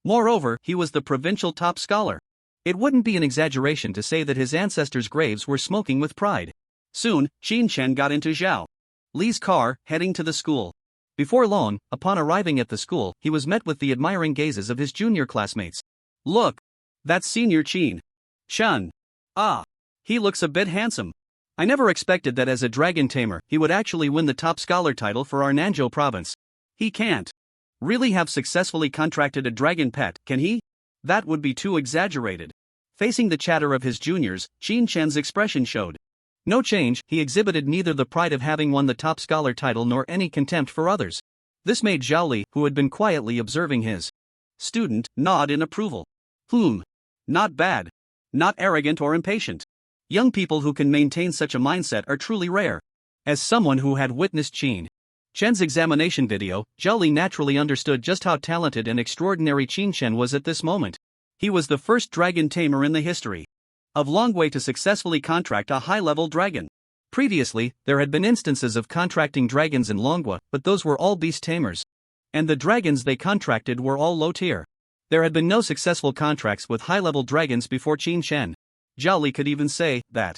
Moreover, he was the provincial top scholar. It wouldn't be an exaggeration to say that his ancestors' graves were smoking with pride. Soon, Qin Shen got into Zhao Li's car, heading to the school. Before long, upon arriving at the school, he was met with the admiring gazes of his junior classmates. Look! That's Senior Qin Shen. Ah! He looks a bit handsome. I never expected that as a dragon tamer, he would actually win the top scholar title for our Nanzhou province. He can't really have successfully contracted a dragon pet, can he? That would be too exaggerated. Facing the chatter of his juniors, Qin Shen's expression showed no change. He exhibited neither the pride of having won the top scholar title nor any contempt for others. This made Zhao Li, who had been quietly observing his student, nod in approval. Not bad. Not arrogant or impatient. Young people who can maintain such a mindset are truly rare. As someone who had witnessed Qin Shen's examination video, Zhao Li naturally understood just how talented and extraordinary Qin Shen was at this moment. He was the first dragon tamer in the history of Longwei to successfully contract a high-level dragon. Previously, there had been instances of contracting dragons in Longwa, but those were all beast tamers. And the dragons they contracted were all low tier. There had been no successful contracts with high-level dragons before Qin Shen. Zhao Li could even say that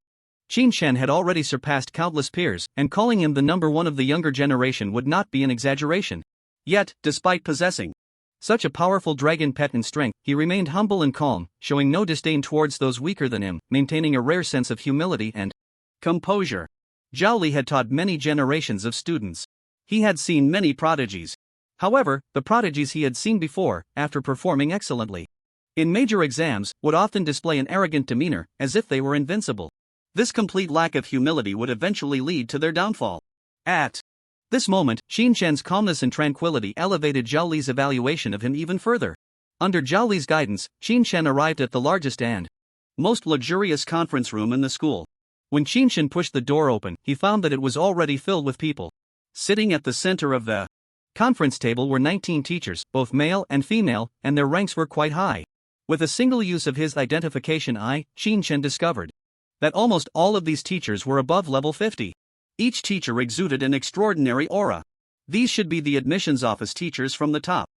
Qin Shen had already surpassed countless peers, and calling him the number one of the younger generation would not be an exaggeration. Yet, despite possessing such a powerful dragon pet and strength, he remained humble and calm, showing no disdain towards those weaker than him, maintaining a rare sense of humility and composure. Zhao Li had taught many generations of students. He had seen many prodigies. However, the prodigies he had seen before, after performing excellently in major exams, would often display an arrogant demeanor, as if they were invincible. This complete lack of humility would eventually lead to their downfall. At this moment, Qin Shen's calmness and tranquility elevated Zhao Li's evaluation of him even further. Under Zhao Li's guidance, Qin Shen arrived at the largest and most luxurious conference room in the school. When Qin Shen pushed the door open, he found that it was already filled with people. Sitting at the center of the conference table were 19 teachers, both male and female, and their ranks were quite high. With a single use of his identification eye, Qin Shen discovered that almost all of these teachers were above level 50. Each teacher exuded an extraordinary aura. These should be the admissions office teachers from the top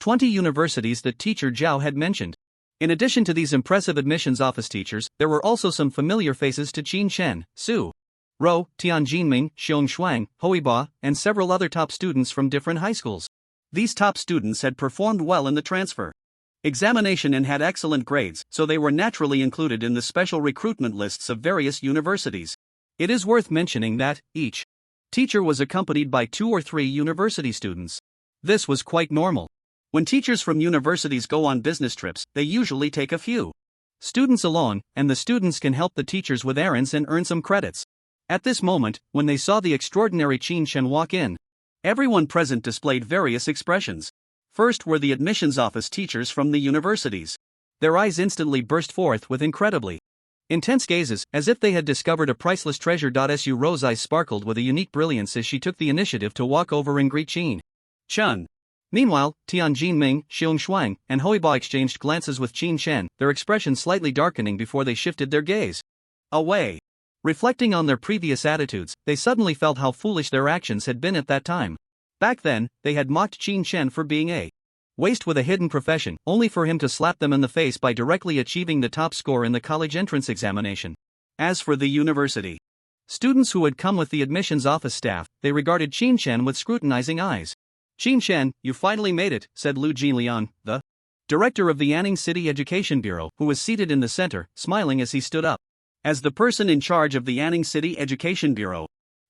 20 universities that teacher Zhao had mentioned. In addition to these impressive admissions office teachers, there were also some familiar faces to Qin Shen, Su Ro, Tianjinming, Xiong Shuang, Hoiba, and several other top students from different high schools. These top students had performed well in the transfer examination and had excellent grades, so they were naturally included in the special recruitment lists of various universities. It is worth mentioning that each teacher was accompanied by 2 or 3 university students. This was quite normal. When teachers from universities go on business trips, they usually take a few students along, and the students can help the teachers with errands and earn some credits. At this moment, when they saw the extraordinary Qin Shen walk in, everyone present displayed various expressions. First were the admissions office teachers from the universities. Their eyes instantly burst forth with incredibly intense gazes, as if they had discovered a priceless treasure. Su Ro's eyes sparkled with a unique brilliance as she took the initiative to walk over and greet Qin Shen. Meanwhile, Tianjinming, Xiong Shuang, and Hoiba exchanged glances with Qin Shen, their expressions slightly darkening before they shifted their gaze away. Reflecting on their previous attitudes, they suddenly felt how foolish their actions had been at that time. Back then, they had mocked Qin Shen for being a waste with a hidden profession, only for him to slap them in the face by directly achieving the top score in the college entrance examination. As for the university students who had come with the admissions office staff, they regarded Qin Shen with scrutinizing eyes. Qin Shen, you finally made it, said Lu Jinliang, the director of the Anning City Education Bureau, who was seated in the center, smiling as he stood up. As the person in charge of the Anning City Education Bureau,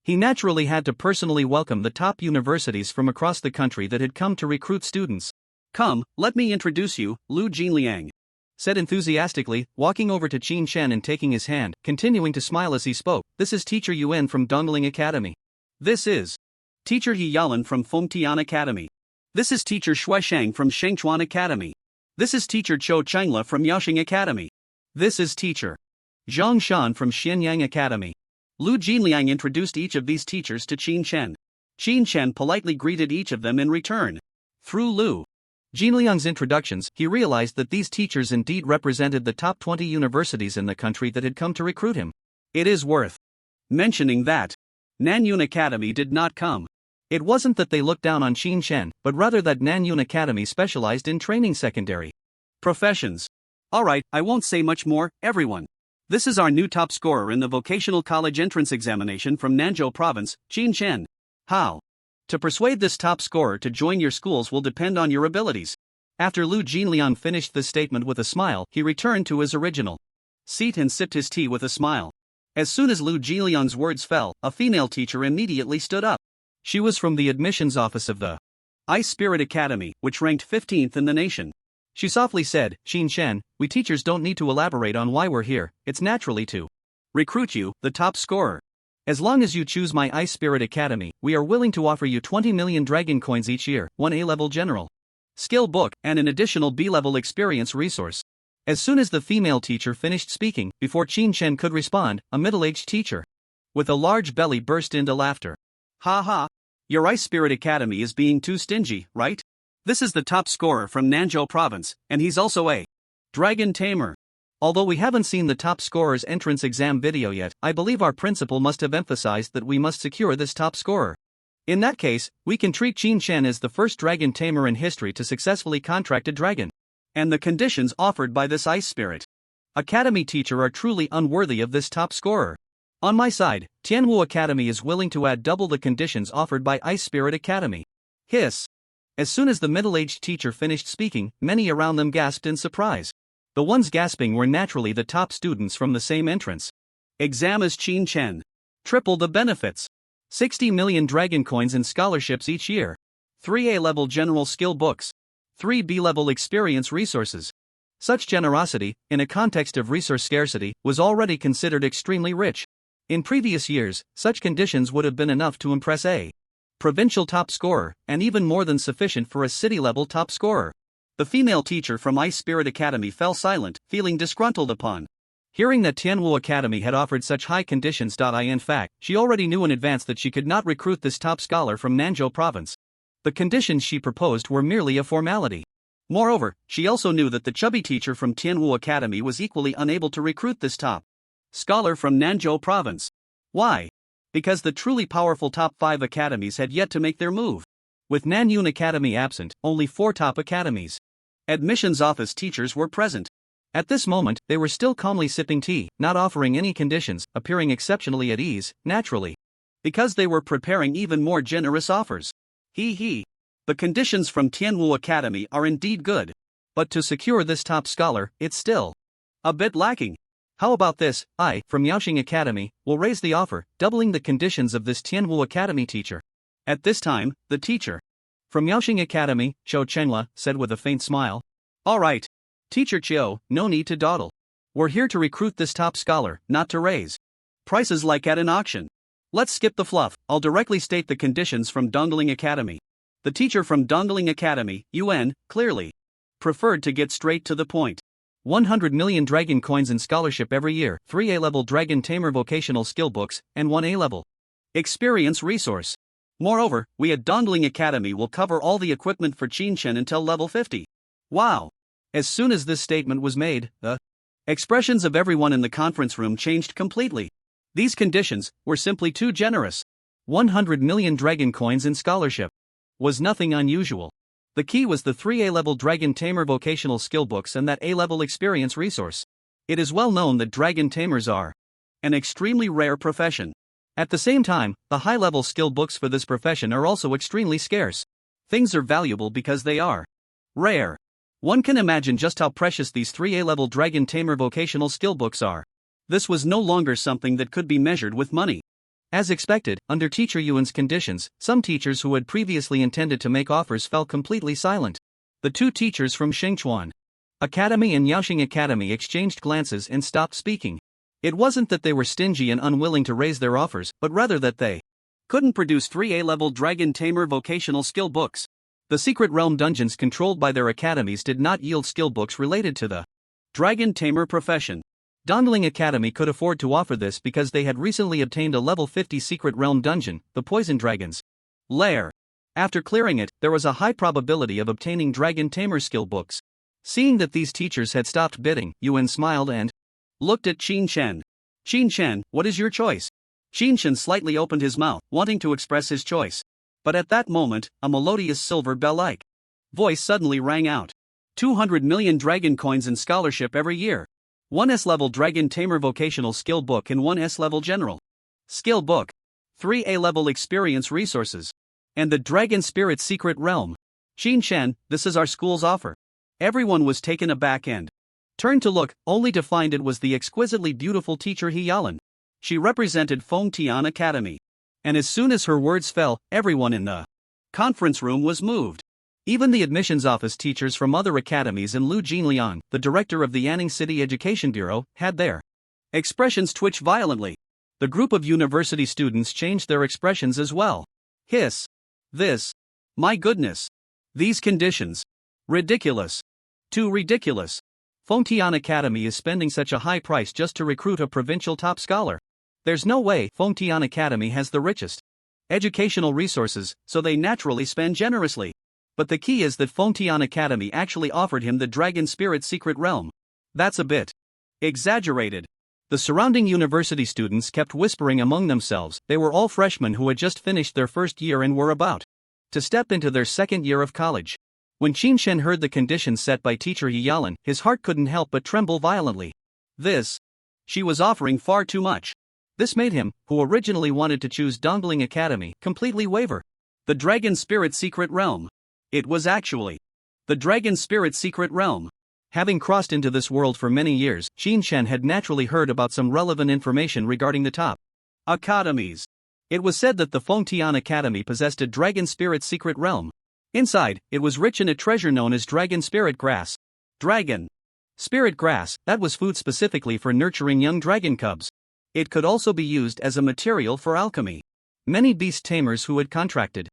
he naturally had to personally welcome the top universities from across the country that had come to recruit students. Come, let me introduce you, Lu Jinliang said enthusiastically, walking over to Qin Shen and taking his hand, continuing to smile as he spoke. This is Teacher Yuan from Dongling Academy. This is Teacher He Yalan from Fengtian Academy. This is Teacher Shui Shang from Shengchuan Academy. This is Teacher Chou Changla from Yaoxing Academy. This is Teacher Zhang Shan from Xianyang Academy. Lu Jinliang introduced each of these teachers to Qin Shen. Qin Shen politely greeted each of them in return. Through Lu Jinliang's introductions, he realized that these teachers indeed represented the top 20 universities in the country that had come to recruit him. It is worth mentioning that Nanyun Academy did not come. It wasn't that they looked down on Qin Shen, but rather that Nanyun Academy specialized in training secondary professions. Alright, I won't say much more, everyone. This is our new top scorer in the vocational college entrance examination from Nanzhou province, Qin Shen. How to persuade this top scorer to join your schools will depend on your abilities. After Lu Jinliang finished this statement with a smile, he returned to his original seat and sipped his tea with a smile. As soon as Lu Jinliang's words fell, a female teacher immediately stood up. She was from the admissions office of the Ice Spirit Academy, which ranked 15th in the nation. She softly said, Qin Shen, we teachers don't need to elaborate on why we're here, it's naturally to recruit you, the top scorer. As long as you choose my Ice Spirit Academy, we are willing to offer you 20 million dragon coins each year, 1 A-level general skill book, and an additional B-level experience resource. As soon as the female teacher finished speaking, before Qin Shen could respond, a middle-aged teacher with a large belly burst into laughter. Ha ha! Your Ice Spirit Academy is being too stingy, right? This is the top scorer from Nanzhou province, and he's also a dragon tamer. Although we haven't seen the top scorer's entrance exam video yet, I believe our principal must have emphasized that we must secure this top scorer. In that case, we can treat Qin Shen as the first dragon tamer in history to successfully contract a dragon. And the conditions offered by this ice spirit academy teacher are truly unworthy of this top scorer. On my side, Tianwu Academy is willing to add double the conditions offered by Ice Spirit Academy. Hiss. As soon as the middle-aged teacher finished speaking, many around them gasped in surprise. The ones gasping were naturally the top students from the same entrance. Exam is Qin Shen. Triple the benefits. 60 million dragon coins in scholarships each year. 3 A-level general skill books. 3 B-level experience resources. Such generosity, in a context of resource scarcity, was already considered extremely rich. In previous years, such conditions would have been enough to impress a provincial top scorer, and even more than sufficient for a city-level top scorer. The female teacher from Ice Spirit Academy fell silent, feeling disgruntled upon hearing that Tianwu Academy had offered such high conditions. In fact, she already knew in advance that she could not recruit this top scholar from Nanzhou province. The conditions she proposed were merely a formality. Moreover, she also knew that the chubby teacher from Tianwu Academy was equally unable to recruit this top scholar from Nanzhou province. Why? Because the truly powerful top 5 academies had yet to make their move. With Nanyun Academy absent, only 4 top academies admissions office teachers were present. At this moment, they were still calmly sipping tea, not offering any conditions, appearing exceptionally at ease, naturally. Because they were preparing even more generous offers. The conditions from Tianwu Academy are indeed good. But to secure this top scholar, it's still a bit lacking. How about this? I, from Yaoxing Academy, will raise the offer, doubling the conditions of this Tianwu Academy teacher. At this time, the teacher from Yaoxing Academy, Chou Chenghua, said with a faint smile. All right. Teacher Chiu, no need to dawdle. We're here to recruit this top scholar, not to raise prices like at an auction. Let's skip the fluff, I'll directly state the conditions from Dongling Academy. The teacher from Dongling Academy, Yuan, clearly preferred to get straight to the point. 100 million dragon coins in scholarship every year, 3 A-level dragon tamer vocational skill books, and 1 A-level experience resource. Moreover, we at Dongling Academy will cover all the equipment for Qin Shen until level 50. Wow! As soon as this statement was made, the expressions of everyone in the conference room changed completely. These conditions were simply too generous. 100 million dragon coins in scholarship was nothing unusual. The key was the 3 A-level Dragon Tamer vocational skill books and that A-level experience resource. It is well known that dragon tamers are an extremely rare profession. At the same time, the high-level skill books for this profession are also extremely scarce. Things are valuable because they are rare. One can imagine just how precious these 3 A-level Dragon Tamer vocational skill books are. This was no longer something that could be measured with money. As expected, under Teacher Yuan's conditions, some teachers who had previously intended to make offers fell completely silent. The 2 teachers from Shengchuan Academy and Yaoxing Academy exchanged glances and stopped speaking. It wasn't that they were stingy and unwilling to raise their offers, but rather that they couldn't produce 3 A-level Dragon Tamer vocational skill books. The secret realm dungeons controlled by their academies did not yield skill books related to the Dragon Tamer profession. Dongling Academy could afford to offer this because they had recently obtained a level 50 secret realm dungeon, the Poison Dragon's Lair. After clearing it, there was a high probability of obtaining Dragon Tamer skill books. Seeing that these teachers had stopped bidding, Yuan smiled and looked at Qin Shen. Qin Shen, what is your choice? Qin Shen slightly opened his mouth, wanting to express his choice. But at that moment, a melodious silver bell-like voice suddenly rang out. 200 million dragon coins in scholarship every year. 1 S-level Dragon Tamer vocational skill book and 1 S-level general skill book. 3 A-level experience resources. And the Dragon Spirit Secret Realm. Qin Shen, this is our school's offer. Everyone was taken aback and turned to look, only to find it was the exquisitely beautiful teacher He Yalan. She represented Fengtian Academy. And as soon as her words fell, everyone in the conference room was moved. Even the admissions office teachers from other academies and Lu Jinliang, the director of the Anning City Education Bureau, had their expressions twitch violently. The group of university students changed their expressions as well. Hiss. This. My goodness. These conditions. Ridiculous. Too ridiculous. Fengtian Academy is spending such a high price just to recruit a provincial top scholar. There's no way Fengtian Academy has the richest educational resources, so they naturally spend generously. But the key is that Fengtian Academy actually offered him the Dragon Spirit Secret Realm. That's a bit Exaggerated. The surrounding university students kept whispering among themselves. They were all freshmen who had just finished their first year and were about to step into their second year of college. When Qin Shen heard the conditions set by teacher He Yalan, his heart couldn't help but tremble violently. She was offering far too much. This made him, who originally wanted to choose Dongling Academy, completely waver. The Dragon Spirit Secret Realm. It was actually the Dragon Spirit Secret Realm. Having crossed into this world for many years, Qin Shen had naturally heard about some relevant information regarding the top academies. It was said that the Fengtian Academy possessed a Dragon Spirit Secret Realm. Inside, it was rich in a treasure known as Dragon Spirit Grass. Dragon Spirit Grass, that was food specifically for nurturing young dragon cubs. It could also be used as a material for alchemy. Many beast tamers who had contracted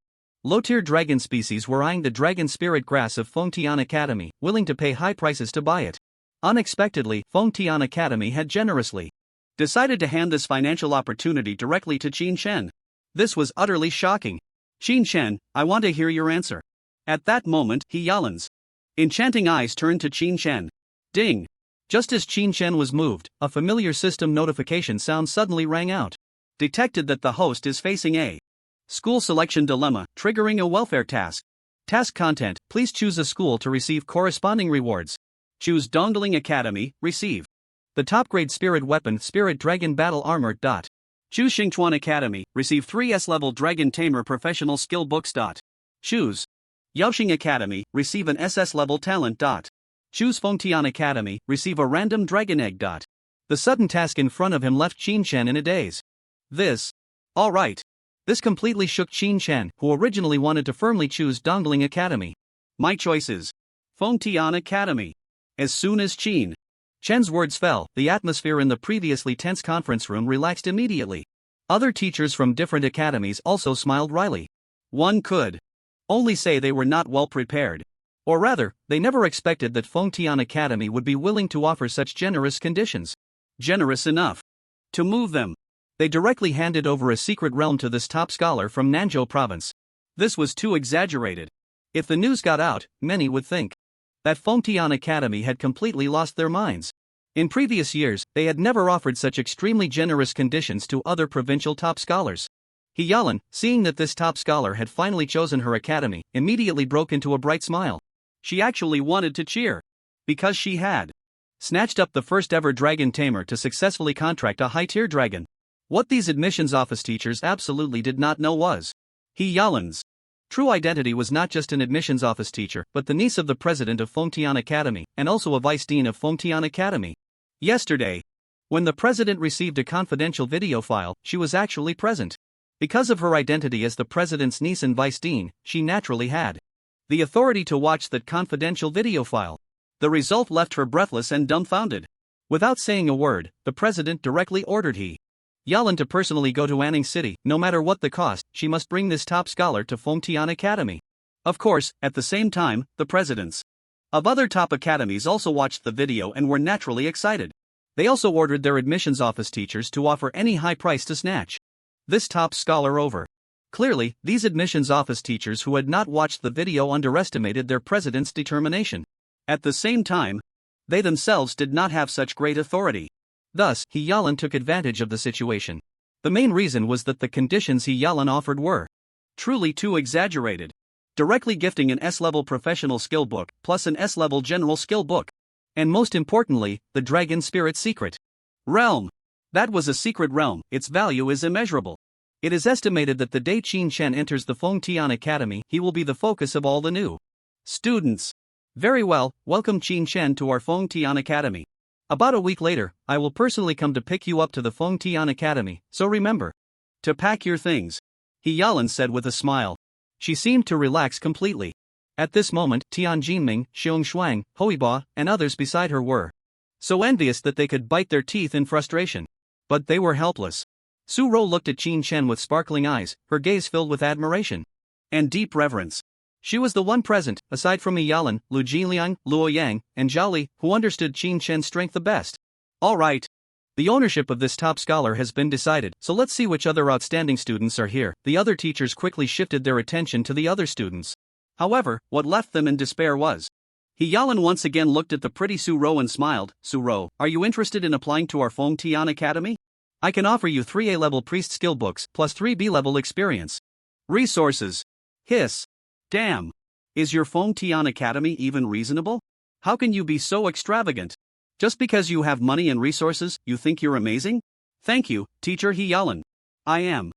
low-tier dragon species were eyeing the Dragon Spirit Grass of Fengtian Academy, willing to pay high prices to buy it. Unexpectedly, Fengtian Academy had generously decided to hand this financial opportunity directly to Qin Shen. This was utterly shocking. Qin Shen, I want to hear your answer. At that moment, He Yalan's enchanting eyes turned to Qin Shen. Ding! Just as Qin Shen was moved, a familiar system notification sound suddenly rang out. Detected that the host is facing a school selection dilemma, triggering a welfare task. Task content: please choose a school to receive corresponding rewards. Choose Dongling Academy, receive the top grade spirit weapon Spirit Dragon Battle Armor. Choose Xingchuan Academy, receive 3 S-level Dragon Tamer Professional Skill Books. Choose Yaoxing Academy, receive an SS level talent. Choose Fengtian Academy, receive a random dragon egg. The sudden task in front of him left Qin Shen in a daze. Alright. This completely shook Qin Shen, who originally wanted to firmly choose Dongling Academy. My choices. Fengtian Academy. As soon as Qin Shen's words fell, the atmosphere in the previously tense conference room relaxed immediately. Other teachers from different academies also smiled wryly. One could only say they were not well prepared. Or rather, they never expected that Fengtian Academy would be willing to offer such generous conditions. Generous enough to move them. They directly handed over a secret realm to this top scholar from Nanzhou province. This was too exaggerated. If the news got out, many would think that Fengtian Academy had completely lost their minds. In previous years, they had never offered such extremely generous conditions to other provincial top scholars. He Yalan, seeing that this top scholar had finally chosen her academy, immediately broke into a bright smile. She actually wanted to cheer. Because she had snatched up the first ever dragon tamer to successfully contract a high-tier dragon. What these admissions office teachers absolutely did not know was He Yalan's true identity was not just an admissions office teacher, but the niece of the president of Fengtian Academy, and also a vice dean of Fengtian Academy. Yesterday, when the president received a confidential video file, she was actually present. Because of her identity as the president's niece and vice dean, she naturally had the authority to watch that confidential video file. The result left her breathless and dumbfounded. Without saying a word, the president directly ordered He Yalan to personally go to Anning City. No matter what the cost, she must bring this top scholar to Fengtian Academy. Of course, at the same time, the presidents of other top academies also watched the video and were naturally excited. They also ordered their admissions office teachers to offer any high price to snatch this top scholar over. Clearly, these admissions office teachers who had not watched the video underestimated their president's determination. At the same time, they themselves did not have such great authority. Thus, He Yalan took advantage of the situation. The main reason was that the conditions He Yalan offered were truly too exaggerated. Directly gifting an S-level professional skill book, plus an S-level general skill book. And most importantly, the Dragon Spirit Secret Realm. That was a secret realm, its value is immeasurable. It is estimated that the day Qin Shen enters the Fengtian Academy, he will be the focus of all the new students. Very well, welcome Qin Shen to our Fengtian Academy. About a week later, I will personally come to pick you up to the Fengtian Academy, so remember to pack your things. He Yalan said with a smile. She seemed to relax completely. At this moment, Tian Jinming, Xiong Shuang, Hoiba, and others beside her were so envious that they could bite their teeth in frustration. But they were helpless. Su Rou looked at Qin Shen with sparkling eyes, her gaze filled with admiration and deep reverence. She was the one present, aside from He Yalan, Lu Jinliang, Luo Yang, and Zhao Li, who understood Qin Shen's strength the best. Alright. The ownership of this top scholar has been decided, so let's see which other outstanding students are here. The other teachers quickly shifted their attention to the other students. However, what left them in despair was Hyalan once again looked at the pretty Suro and smiled. Suro, are you interested in applying to our Feng Tian Academy? I can offer you 3 A-level priest skill books plus 3 B-level experience. Resources. Hiss. Damn. Is your Feng Tian Academy even reasonable? How can you be so extravagant? Just because you have money and resources, you think you're amazing? Thank you, Teacher Hyalan. I am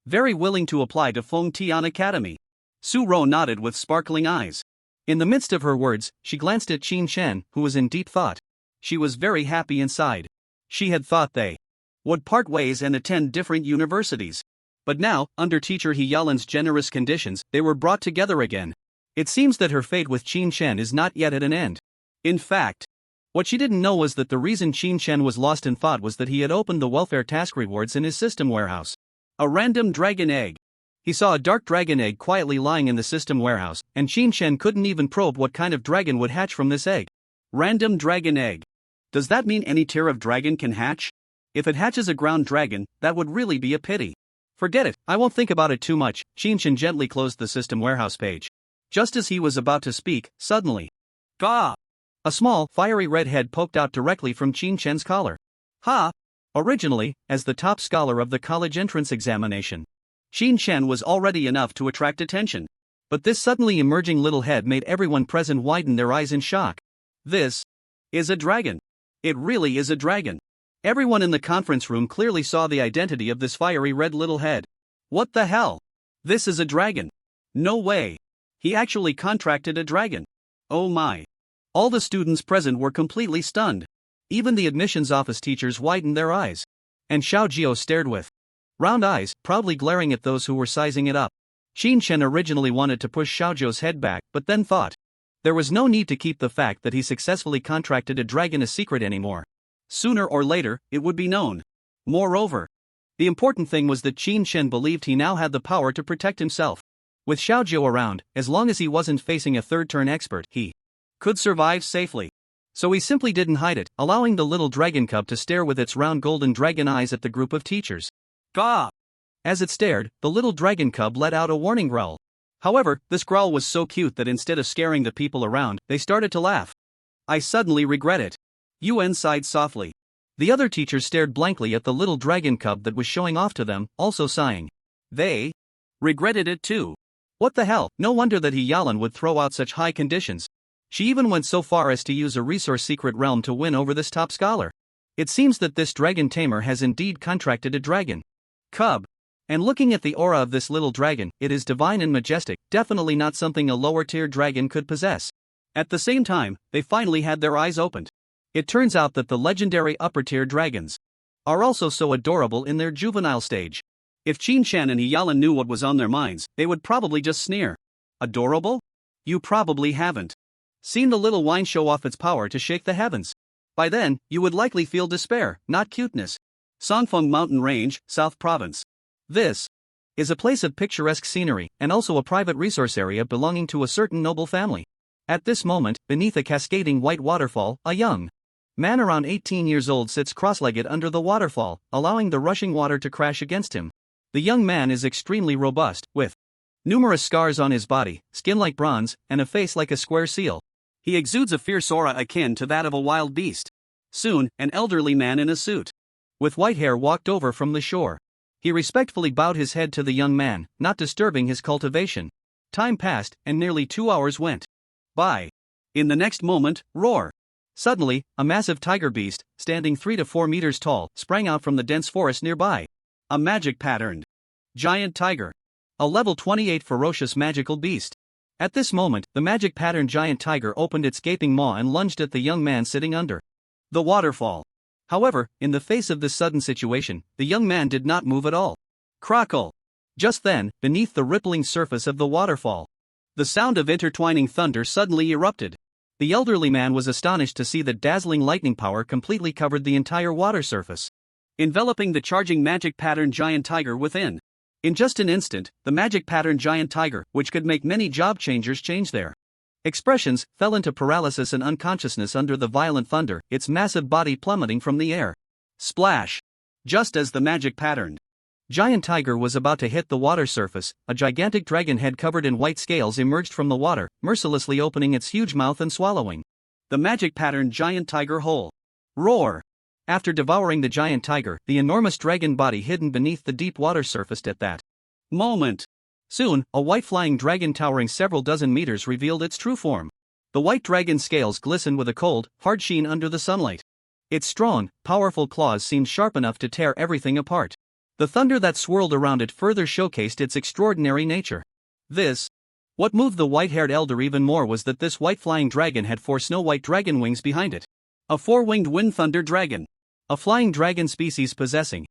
very willing to apply to Feng Tian Academy. Suro nodded with sparkling eyes. In the midst of her words, she glanced at Qin Shen, who was in deep thought. She was very happy inside. She had thought they would part ways and attend different universities. But now, under Teacher Hyalan's generous conditions, they were brought together again. It seems that her fate with Qin Shen is not yet at an end. In fact, what she didn't know was that the reason Qin Shen was lost in thought was that he had opened the welfare task rewards in his system warehouse. A random dragon egg. He saw a dark dragon egg quietly lying in the system warehouse, and Qin Shen couldn't even probe what kind of dragon would hatch from this egg. Random dragon egg. Does that mean any tier of dragon can hatch? If it hatches a ground dragon, that would really be a pity. Forget it, I won't think about it too much. Qin Shen gently closed the system warehouse page. Just as he was about to speak, suddenly, Gah! A small, fiery red head poked out directly from Qin Shen's collar. Ha! Originally, as the top scholar of the college entrance examination, Qin Shen was already enough to attract attention. But this suddenly emerging little head made everyone present widen their eyes in shock. This is a dragon. It really is a dragon. Everyone in the conference room clearly saw the identity of this fiery red little head. What the hell? This is a dragon. No way. He actually contracted a dragon. Oh my. All the students present were completely stunned. Even the admissions office teachers widened their eyes. And Xiao Jiao stared with round eyes, proudly glaring at those who were sizing it up. Qin Shen originally wanted to push Xiao Jiao's head back, but then thought there was no need to keep the fact that he successfully contracted a dragon a secret anymore. Sooner or later, it would be known. Moreover, the important thing was that Qin Shen believed he now had the power to protect himself. With Xiao Jiao around, as long as he wasn't facing a third-turn expert, he could survive safely. So he simply didn't hide it, allowing the little dragon cub to stare with its round golden dragon eyes at the group of teachers. Gah! As it stared, the little dragon cub let out a warning growl. However, this growl was so cute that instead of scaring the people around, they started to laugh. I suddenly regret it. Yuan sighed softly. The other teachers stared blankly at the little dragon cub that was showing off to them, also sighing. They regretted it too. What the hell, no wonder that Hyalan would throw out such high conditions. She even went so far as to use a resource secret realm to win over this top scholar. It seems that this dragon tamer has indeed contracted a dragon cub. And looking at the aura of this little dragon, it is divine and majestic, definitely not something a lower-tier dragon could possess. At the same time, they finally had their eyes opened. It turns out that the legendary upper-tier dragons are also so adorable in their juvenile stage. If Qin Shen and Hyalan knew what was on their minds, they would probably just sneer. Adorable? You probably haven't seen the little wine show off its power to shake the heavens. By then, you would likely feel despair, not cuteness. Songfeng Mountain Range, South Province. This is a place of picturesque scenery, and also a private resource area belonging to a certain noble family. At this moment, beneath a cascading white waterfall, a young man around 18 years old sits cross-legged under the waterfall, allowing the rushing water to crash against him. The young man is extremely robust, with numerous scars on his body, skin like bronze, and a face like a square seal. He exudes a fierce aura akin to that of a wild beast. Soon, an elderly man in a suit with white hair walked over from the shore. He respectfully bowed his head to the young man, not disturbing his cultivation. Time passed, and nearly 2 hours went by. In the next moment, roar! Suddenly, a massive tiger beast, standing 3 to 4 meters tall, sprang out from the dense forest nearby. A magic-patterned giant tiger. A level 28 ferocious magical beast. At this moment, the magic-patterned giant tiger opened its gaping maw and lunged at the young man sitting under the waterfall. However, in the face of this sudden situation, the young man did not move at all. Crackle! Just then, beneath the rippling surface of the waterfall, the sound of intertwining thunder suddenly erupted. The elderly man was astonished to see that dazzling lightning power completely covered the entire water surface, enveloping the charging magic-patterned giant tiger within. In just an instant, the magic-patterned giant tiger, which could make many job changers change their expressions, fell into paralysis and unconsciousness under the violent thunder, its massive body plummeting from the air. Splash! Just as the magic-patterned Giant Tiger was about to hit the water surface. A gigantic dragon head covered in white scales emerged from the water, mercilessly opening its huge mouth and swallowing the magic pattern Giant Tiger whole. Roar! After devouring the giant tiger, the enormous dragon body hidden beneath the deep water surfaced at that moment. Soon, a white flying dragon towering several dozen meters revealed its true form. The white dragon's scales glistened with a cold, hard sheen under the sunlight. Its strong, powerful claws seemed sharp enough to tear everything apart. The thunder that swirled around it further showcased its extraordinary nature. What moved the white-haired elder even more was that this white flying dragon had 4 snow-white dragon wings behind it. A 4-winged wind thunder dragon. A flying dragon species possessing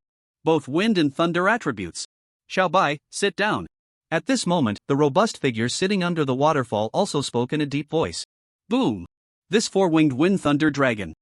both wind and thunder attributes. Xiaobai, sit down. At this moment, the robust figure sitting under the waterfall also spoke in a deep voice. Boom! This 4-winged wind thunder dragon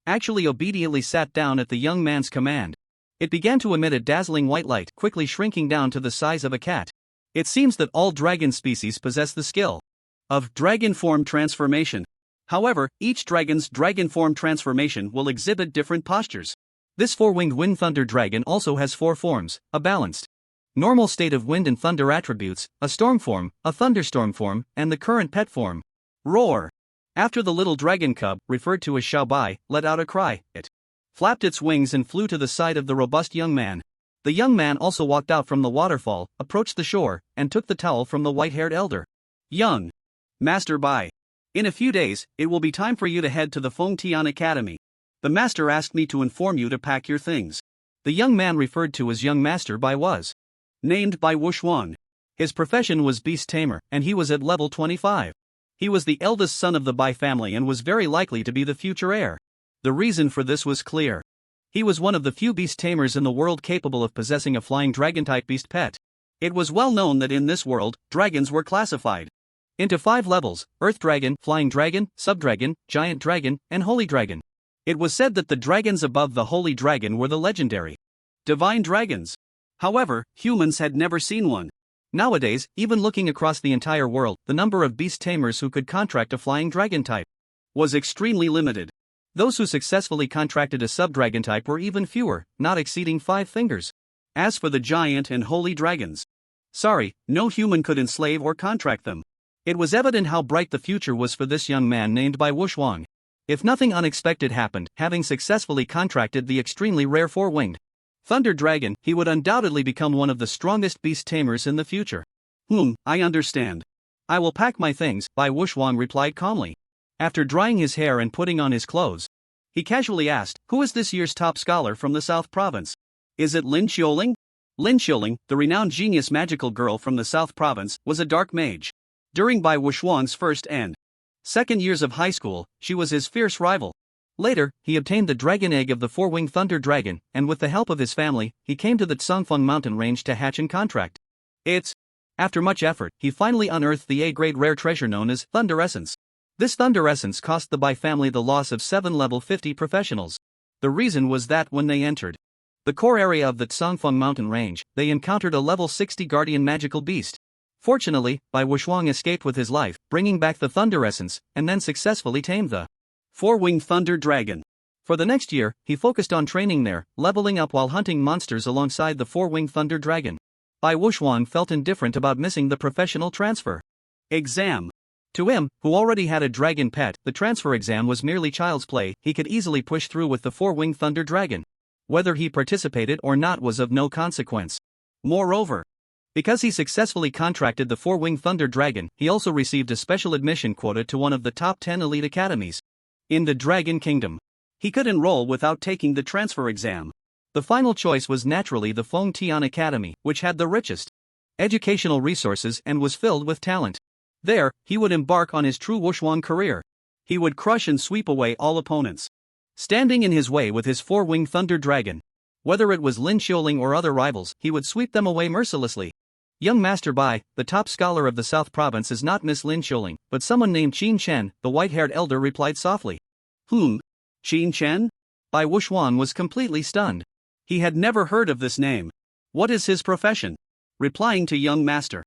actually obediently sat down at the young man's command. It began to emit a dazzling white light, quickly shrinking down to the size of a cat. It seems that all dragon species possess the skill of dragon form transformation. However, each dragon's dragon form transformation will exhibit different postures. This 4-winged wind thunder dragon also has 4 forms: a balanced, normal state of wind and thunder attributes, a storm form, a thunderstorm form, and the current pet form. Roar! After the little dragon cub, referred to as Xiaobai, let out a cry, it flapped its wings and flew to the side of the robust young man. The young man also walked out from the waterfall, approached the shore, and took the towel from the white-haired elder. Young Master Bai, in a few days, it will be time for you to head to the Feng Tian Academy. The master asked me to inform you to pack your things. The young man referred to as young Master Bai was named by Wushuang. His profession was Beast Tamer, and he was at level 25. He was the eldest son of the Bai family and was very likely to be the future heir. The reason for this was clear. He was one of the few beast tamers in the world capable of possessing a flying dragon-type beast pet. It was well known that in this world, dragons were classified into 5 levels: Earth Dragon, Flying Dragon, Subdragon, Giant Dragon, and Holy Dragon. It was said that the dragons above the Holy Dragon were the legendary divine dragons. However, humans had never seen one. Nowadays, even looking across the entire world, the number of beast tamers who could contract a flying dragon type was extremely limited. Those who successfully contracted a sub-dragon type were even fewer, not exceeding 5 fingers. As for the giant and holy dragons, sorry, no human could enslave or contract them. It was evident how bright the future was for this young man named by Wushuang. If nothing unexpected happened, having successfully contracted the extremely rare 4-winged thunder dragon, he would undoubtedly become one of the strongest beast tamers in the future. I understand. I will pack my things, Bai Wushuang replied calmly. After drying his hair and putting on his clothes, he casually asked, "Who is this year's top scholar from the South Province? Is it Lin Xiuling?" Lin Xiuling, the renowned genius magical girl from the South Province, was a dark mage. During Bai Wushuang's first and second years of high school, she was his fierce rival. Later, he obtained the dragon egg of the 4-winged thunder dragon, and with the help of his family, he came to the Tsangfeng mountain range to hatch and contract it. After much effort, he finally unearthed the A-grade rare treasure known as Thunder Essence. This Thunder Essence cost the Bai family the loss of 7 level 50 professionals. The reason was that when they entered the core area of the Tsangfeng mountain range, they encountered a level 60 guardian magical beast. Fortunately, Bai Wushuang escaped with his life, bringing back the Thunder Essence, and then successfully tamed the 4-winged thunder dragon. For the next year, he focused on training there, leveling up while hunting monsters alongside the 4-winged thunder dragon. Bai Wushuang felt indifferent about missing the professional transfer exam. To him, who already had a dragon pet, the transfer exam was merely child's play. He could easily push through with the 4-winged thunder dragon. Whether he participated or not was of no consequence. Moreover, because he successfully contracted the 4-winged thunder dragon, he also received a special admission quota to one of the top 10 elite academies in the Dragon Kingdom. He could enroll without taking the transfer exam. The final choice was naturally the Feng Tian Academy, which had the richest educational resources and was filled with talent. There, he would embark on his true Wushuang career. He would crush and sweep away all opponents standing in his way with his 4-winged thunder dragon. Whether it was Lin Xiuling or other rivals, he would sweep them away mercilessly. Young Master Bai, the top scholar of the South Province, is not Miss Lin Xiuling, but someone named Qin Chen, the white-haired elder replied softly. Qin Chen? Bai Wushuang was completely stunned. He had never heard of this name. What is his profession? Replying to young Master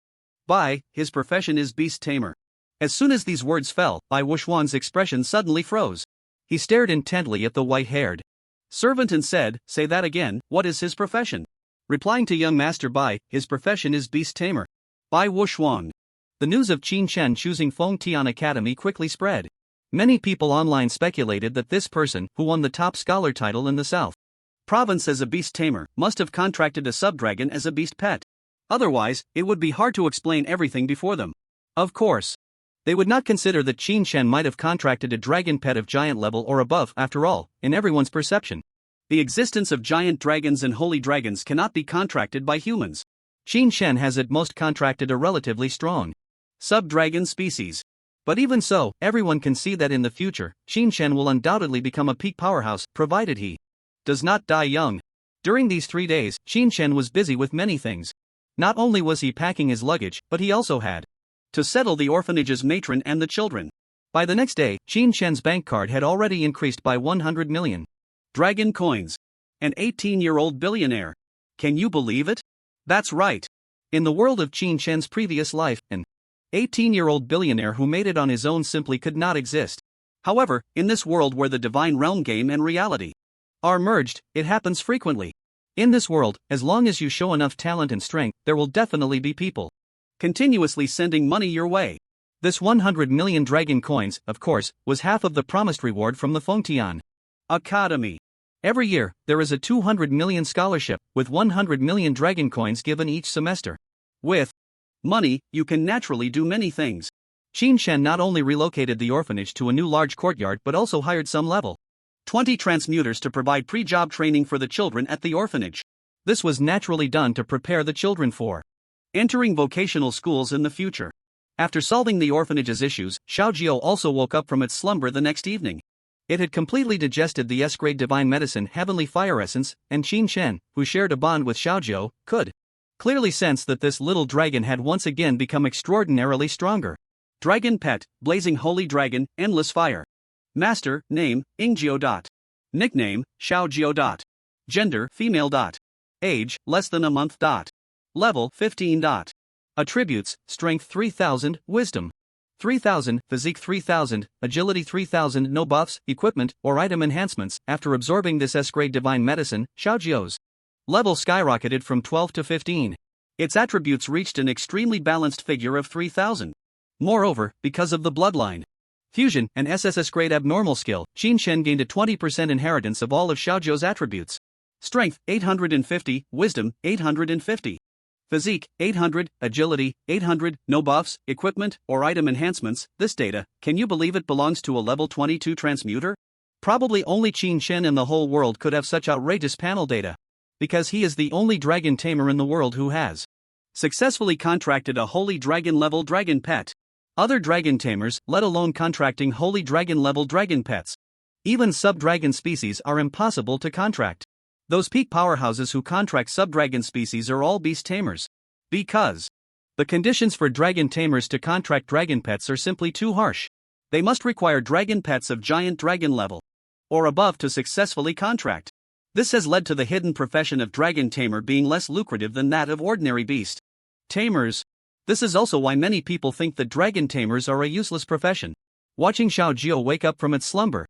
Bai, his profession is beast tamer. As soon as these words fell, Bai Wushuang's expression suddenly froze. He stared intently at the white-haired servant and said, "Say that again, what is his profession?" Replying to young master by, his profession is beast tamer. By Wushuang. The news of Qin Chen choosing Feng Tian Academy quickly spread. Many people online speculated that this person, who won the top scholar title in the South Province as a beast tamer, must have contracted a subdragon as a beast pet. Otherwise, it would be hard to explain everything before them. Of course. They would not consider that Qin Chen might have contracted a dragon pet of giant level or above, after all, in everyone's perception. The existence of giant dragons and holy dragons cannot be contracted by humans. Qin Chen has at most contracted a relatively strong subdragon species. But even so, everyone can see that in the future, Qin Chen will undoubtedly become a peak powerhouse, provided he does not die young. During these 3 days, Qin Chen was busy with many things. Not only was he packing his luggage, but he also had to settle the orphanage's matron and the children. By the next day, Qin Chen's bank card had already increased by 100 million dragon coins. An 18-year-old billionaire. Can you believe it? That's right. In the world of Qin Chen's previous life, an 18-year-old billionaire who made it on his own simply could not exist. However, in this world where the divine realm game and reality are merged, it happens frequently. In this world, as long as you show enough talent and strength, there will definitely be people continuously sending money your way. This 100 million dragon coins, of course, was half of the promised reward from the Fengtian Academy. Every year, there is a 200 million scholarship, with 100 million dragon coins given each semester. With money, you can naturally do many things. Qin Chen not only relocated the orphanage to a new large courtyard but also hired some level 20 transmuters to provide pre-job training for the children at the orphanage. This was naturally done to prepare the children for entering vocational schools in the future. After solving the orphanage's issues, Xiaojiu also woke up from its slumber the next evening. It had completely digested the S-grade divine medicine Heavenly Fire Essence, and Qin Chen, who shared a bond with Xiaojiu, could clearly sense that this little dragon had once again become extraordinarily stronger. Dragon Pet, Blazing Holy Dragon, Endless Fire. Master, Name, Ingjiu. Nickname, Xiaojiu. Gender, Female. Age, less than a month. Level, 15. Attributes, Strength 3000, Wisdom 3000, Physique 3000, Agility 3000. No buffs, equipment, or item enhancements. After absorbing this S-grade divine medicine, Xiaojiu's level skyrocketed from 12 to 15. Its attributes reached an extremely balanced figure of 3000. Moreover, because of the bloodline fusion and SSS grade abnormal skill, Qin Chen gained a 20% inheritance of all of Xiaojiu's attributes. Strength, 850, Wisdom, 850. Physique, 800, Agility, 800, no buffs, equipment, or item enhancements. This data, can you believe it belongs to a level 22 transmuter? Probably only Qin Chen in the whole world could have such outrageous panel data. Because he is the only dragon tamer in the world who has successfully contracted a holy dragon level dragon pet. Other dragon tamers, let alone contracting holy dragon level dragon pets. Even sub-dragon species are impossible to contract. Those peak powerhouses who contract sub-dragon species are all beast tamers. Because the conditions for dragon tamers to contract dragon pets are simply too harsh. They must require dragon pets of giant dragon level or above to successfully contract. This has led to the hidden profession of dragon tamer being less lucrative than that of ordinary beast tamers. This is also why many people think that dragon tamers are a useless profession. Watching Xiaojiu wake up from its slumber,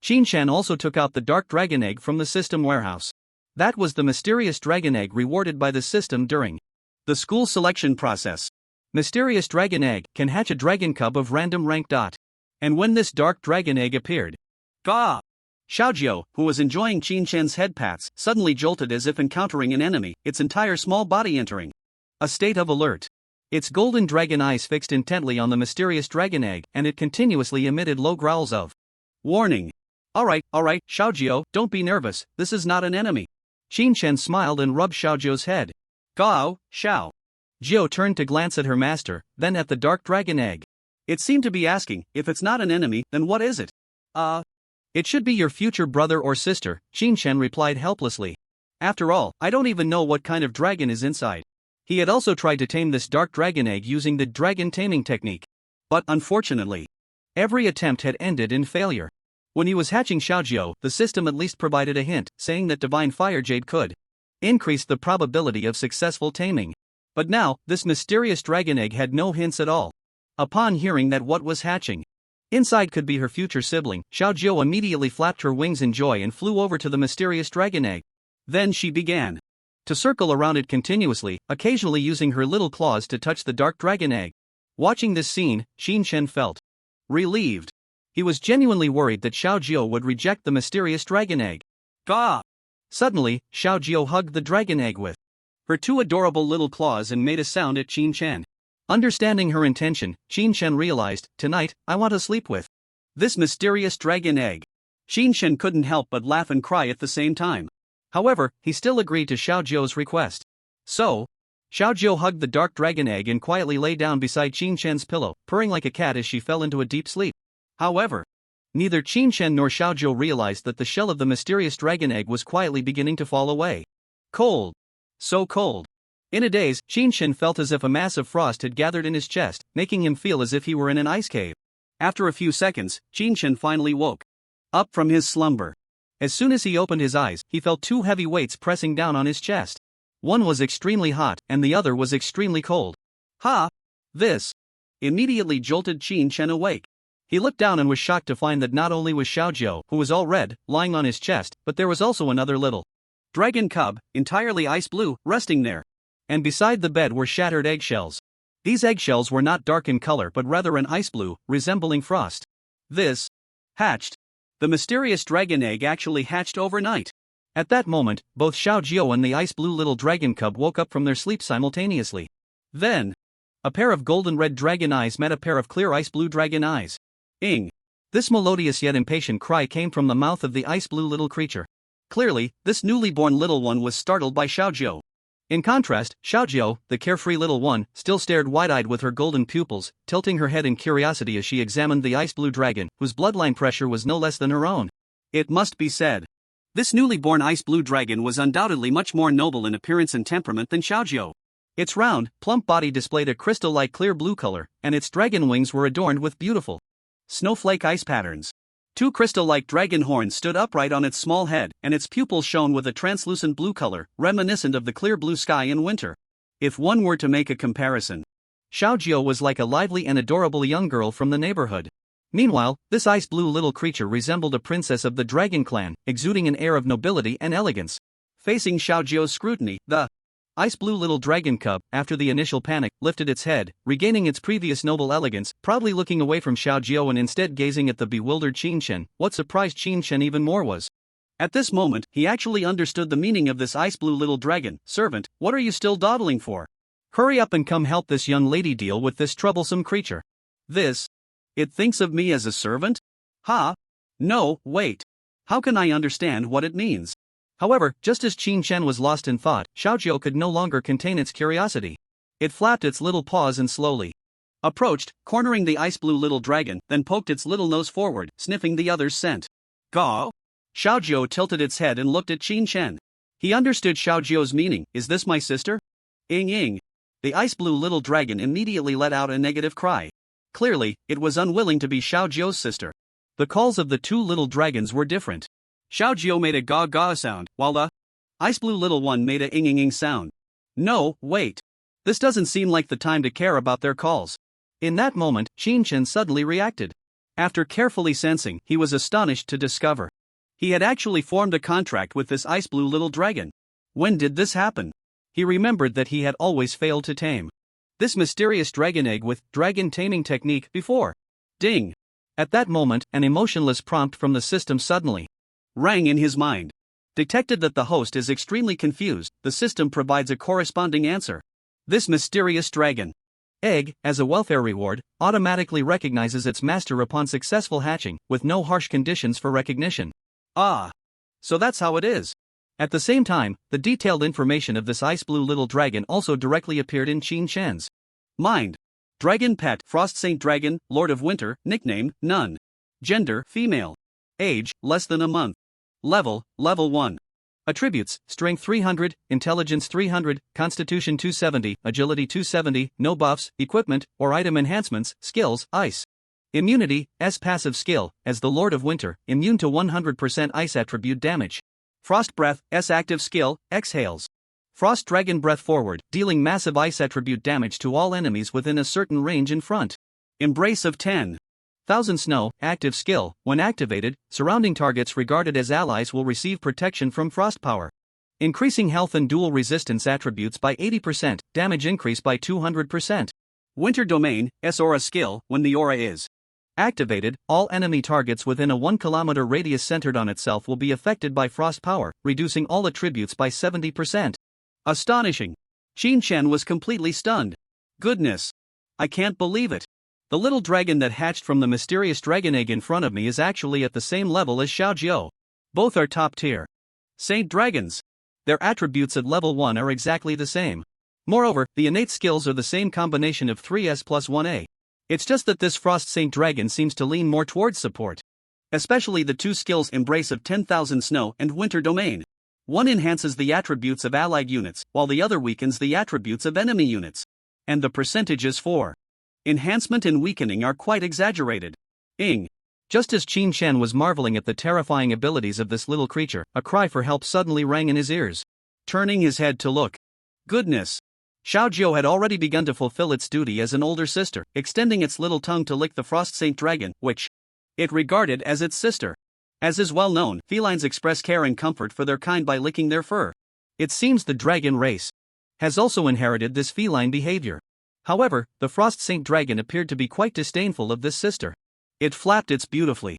Qin Chen also took out the dark dragon egg from the system warehouse. That was the mysterious dragon egg rewarded by the system during the school selection process. Mysterious dragon egg can hatch a dragon cub of random rank. And when this dark dragon egg appeared, Gah! Xiaojiu, who was enjoying Qin Chen's head pats, suddenly jolted as if encountering an enemy, its entire small body entering a state of alert. Its golden dragon eyes fixed intently on the mysterious dragon egg, and it continuously emitted low growls of warning. Alright, Xiaojiu, don't be nervous, this is not an enemy. Qin Chen smiled and rubbed Xiaojiu's head. Gao, Xiao. Jiu turned to glance at her master, then at the dark dragon egg. It seemed to be asking, if it's not an enemy, then what is it? It should be your future brother or sister, Qin Chen replied helplessly. After all, I don't even know what kind of dragon is inside. He had also tried to tame this dark dragon egg using the dragon taming technique. But unfortunately, every attempt had ended in failure. When he was hatching Xiaojiu, the system at least provided a hint, saying that divine fire jade could increase the probability of successful taming. But now, this mysterious dragon egg had no hints at all. Upon hearing that what was hatching inside could be her future sibling, Xiaojiu immediately flapped her wings in joy and flew over to the mysterious dragon egg. Then she began to circle around it continuously, occasionally using her little claws to touch the dark dragon egg. Watching this scene, Shin felt relieved. He was genuinely worried that Xiaojiao would reject the mysterious dragon egg. Gah! Suddenly, Xiaojiao hugged the dragon egg with her two adorable little claws and made a sound at Chen. Understanding her intention, Chen realized, tonight, I want to sleep with this mysterious dragon egg. Chen couldn't help but laugh and cry at the same time. However, he still agreed to Xiaojiao's request. So, Xiaojiao hugged the dark dragon egg and quietly lay down beside Chen's pillow, purring like a cat as she fell into a deep sleep. However, neither Chen nor Xiaojiao realized that the shell of the mysterious dragon egg was quietly beginning to fall away. Cold. So cold. In a daze, Chen felt as if a mass of frost had gathered in his chest, making him feel as if he were in an ice cave. After a few seconds, Chen finally woke up from his slumber. As soon as he opened his eyes, he felt two heavy weights pressing down on his chest. One was extremely hot, and the other was extremely cold. Ha! This immediately jolted Chen awake. He looked down and was shocked to find that not only was Xiaojiao, who was all red, lying on his chest, but there was also another little dragon cub, entirely ice blue, resting there. And beside the bed were shattered eggshells. These eggshells were not dark in color but rather an ice blue, resembling frost. This hatched. The mysterious dragon egg actually hatched overnight. At that moment, both Xiaojiao and the ice blue little dragon cub woke up from their sleep simultaneously. Then, a pair of golden red dragon eyes met a pair of clear ice blue dragon eyes. Ing. This melodious yet impatient cry came from the mouth of the ice blue little creature. Clearly, this newly born little one was startled by Xiaojiao. In contrast, Xiaojiao, the carefree little one, still stared wide-eyed with her golden pupils, tilting her head in curiosity as she examined the ice blue dragon, whose bloodline pressure was no less than her own. It must be said, this newly born ice blue dragon was undoubtedly much more noble in appearance and temperament than Xiaojiao. Its round, plump body displayed a crystal-like clear blue color, and its dragon wings were adorned with beautiful snowflake ice patterns. Two crystal-like dragon horns stood upright on its small head, and its pupils shone with a translucent blue color, reminiscent of the clear blue sky in winter. If one were to make a comparison, Xiaojiao was like a lively and adorable young girl from the neighborhood. Meanwhile, this ice blue little creature resembled a princess of the dragon clan, exuding an air of nobility and elegance. Facing Xiaojiao's scrutiny, the ice blue little dragon cub, after the initial panic, lifted its head, regaining its previous noble elegance, proudly looking away from Xiaojiao and instead gazing at the bewildered Chen. What surprised Chen even more was, at this moment, he actually understood the meaning of this ice blue little dragon. Servant, what are you still dawdling for? Hurry up and come help this young lady deal with this troublesome creature. It thinks of me as a servant? Ha! No, wait. How can I understand what it means? However, just as Chen was lost in thought, Xiaojiao could no longer contain its curiosity. It flapped its little paws and slowly approached, cornering the ice blue little dragon, then poked its little nose forward, sniffing the other's scent. Gaw! Xiaojiao tilted its head and looked at Chen. He understood Xiaojiao's meaning. Is this my sister? Ing. The ice blue little dragon immediately let out a negative cry. Clearly, it was unwilling to be Xiaojiao's sister. The calls of the two little dragons were different. Xiaojiao made a gaw-gaw sound, while the ice blue little one made a ing-ing sound. No, wait. This doesn't seem like the time to care about their calls. In that moment, Chen suddenly reacted. After carefully sensing, he was astonished to discover he had actually formed a contract with this ice blue little dragon. When did this happen? He remembered that he had always failed to tame this mysterious dragon egg with dragon taming technique before. Ding! At that moment, an emotionless prompt from the system suddenly rang in his mind. Detected that the host is extremely confused, the system provides a corresponding answer. This mysterious dragon egg, as a welfare reward, automatically recognizes its master upon successful hatching, with no harsh conditions for recognition. Ah! So that's how it is. At the same time, the detailed information of this ice blue little dragon also directly appeared in Chen's mind. Dragon pet, Frost Saint Dragon, Lord of Winter, nickname, none. Gender, female. Age, less than a month. Level 1. Attributes, Strength 300, Intelligence 300, Constitution 270, Agility 270, no buffs, equipment, or item enhancements, skills, Ice. Immunity, S passive skill, as the Lord of Winter, immune to 100% ice attribute damage. Frost Breath, S active skill, exhales. Frost Dragon Breath forward, dealing massive ice attribute damage to all enemies within a certain range in front. Embrace of 10,000 Snow, active skill, when activated, surrounding targets regarded as allies will receive protection from frost power. Increasing health and dual resistance attributes by 80%, damage increase by 200%. Winter Domain, S Aura skill, when the aura is activated, all enemy targets within a 1 km radius centered on itself will be affected by frost power, reducing all attributes by 70%. Astonishing. Qin Shen was completely stunned. Goodness. I can't believe it. The little dragon that hatched from the mysterious dragon egg in front of me is actually at the same level as Xiaojiu. Both are top tier Saint Dragons. Their attributes at level 1 are exactly the same. Moreover, the innate skills are the same combination of 3S plus 1A. It's just that this Frost Saint Dragon seems to lean more towards support. Especially the two skills Embrace of 10,000 Snow and Winter Domain. One enhances the attributes of allied units, while the other weakens the attributes of enemy units. And the percentages for enhancement and weakening are quite exaggerated. Just as Qin Shen was marveling at the terrifying abilities of this little creature, a cry for help suddenly rang in his ears. Turning his head to look. Goodness. Xiaojiu had already begun to fulfill its duty as an older sister, extending its little tongue to lick the Frost Saint Dragon, which it regarded as its sister. As is well known, felines express care and comfort for their kind by licking their fur. It seems the dragon race has also inherited this feline behavior. However, the Frost Saint Dragon appeared to be quite disdainful of this sister. It flapped its beautifully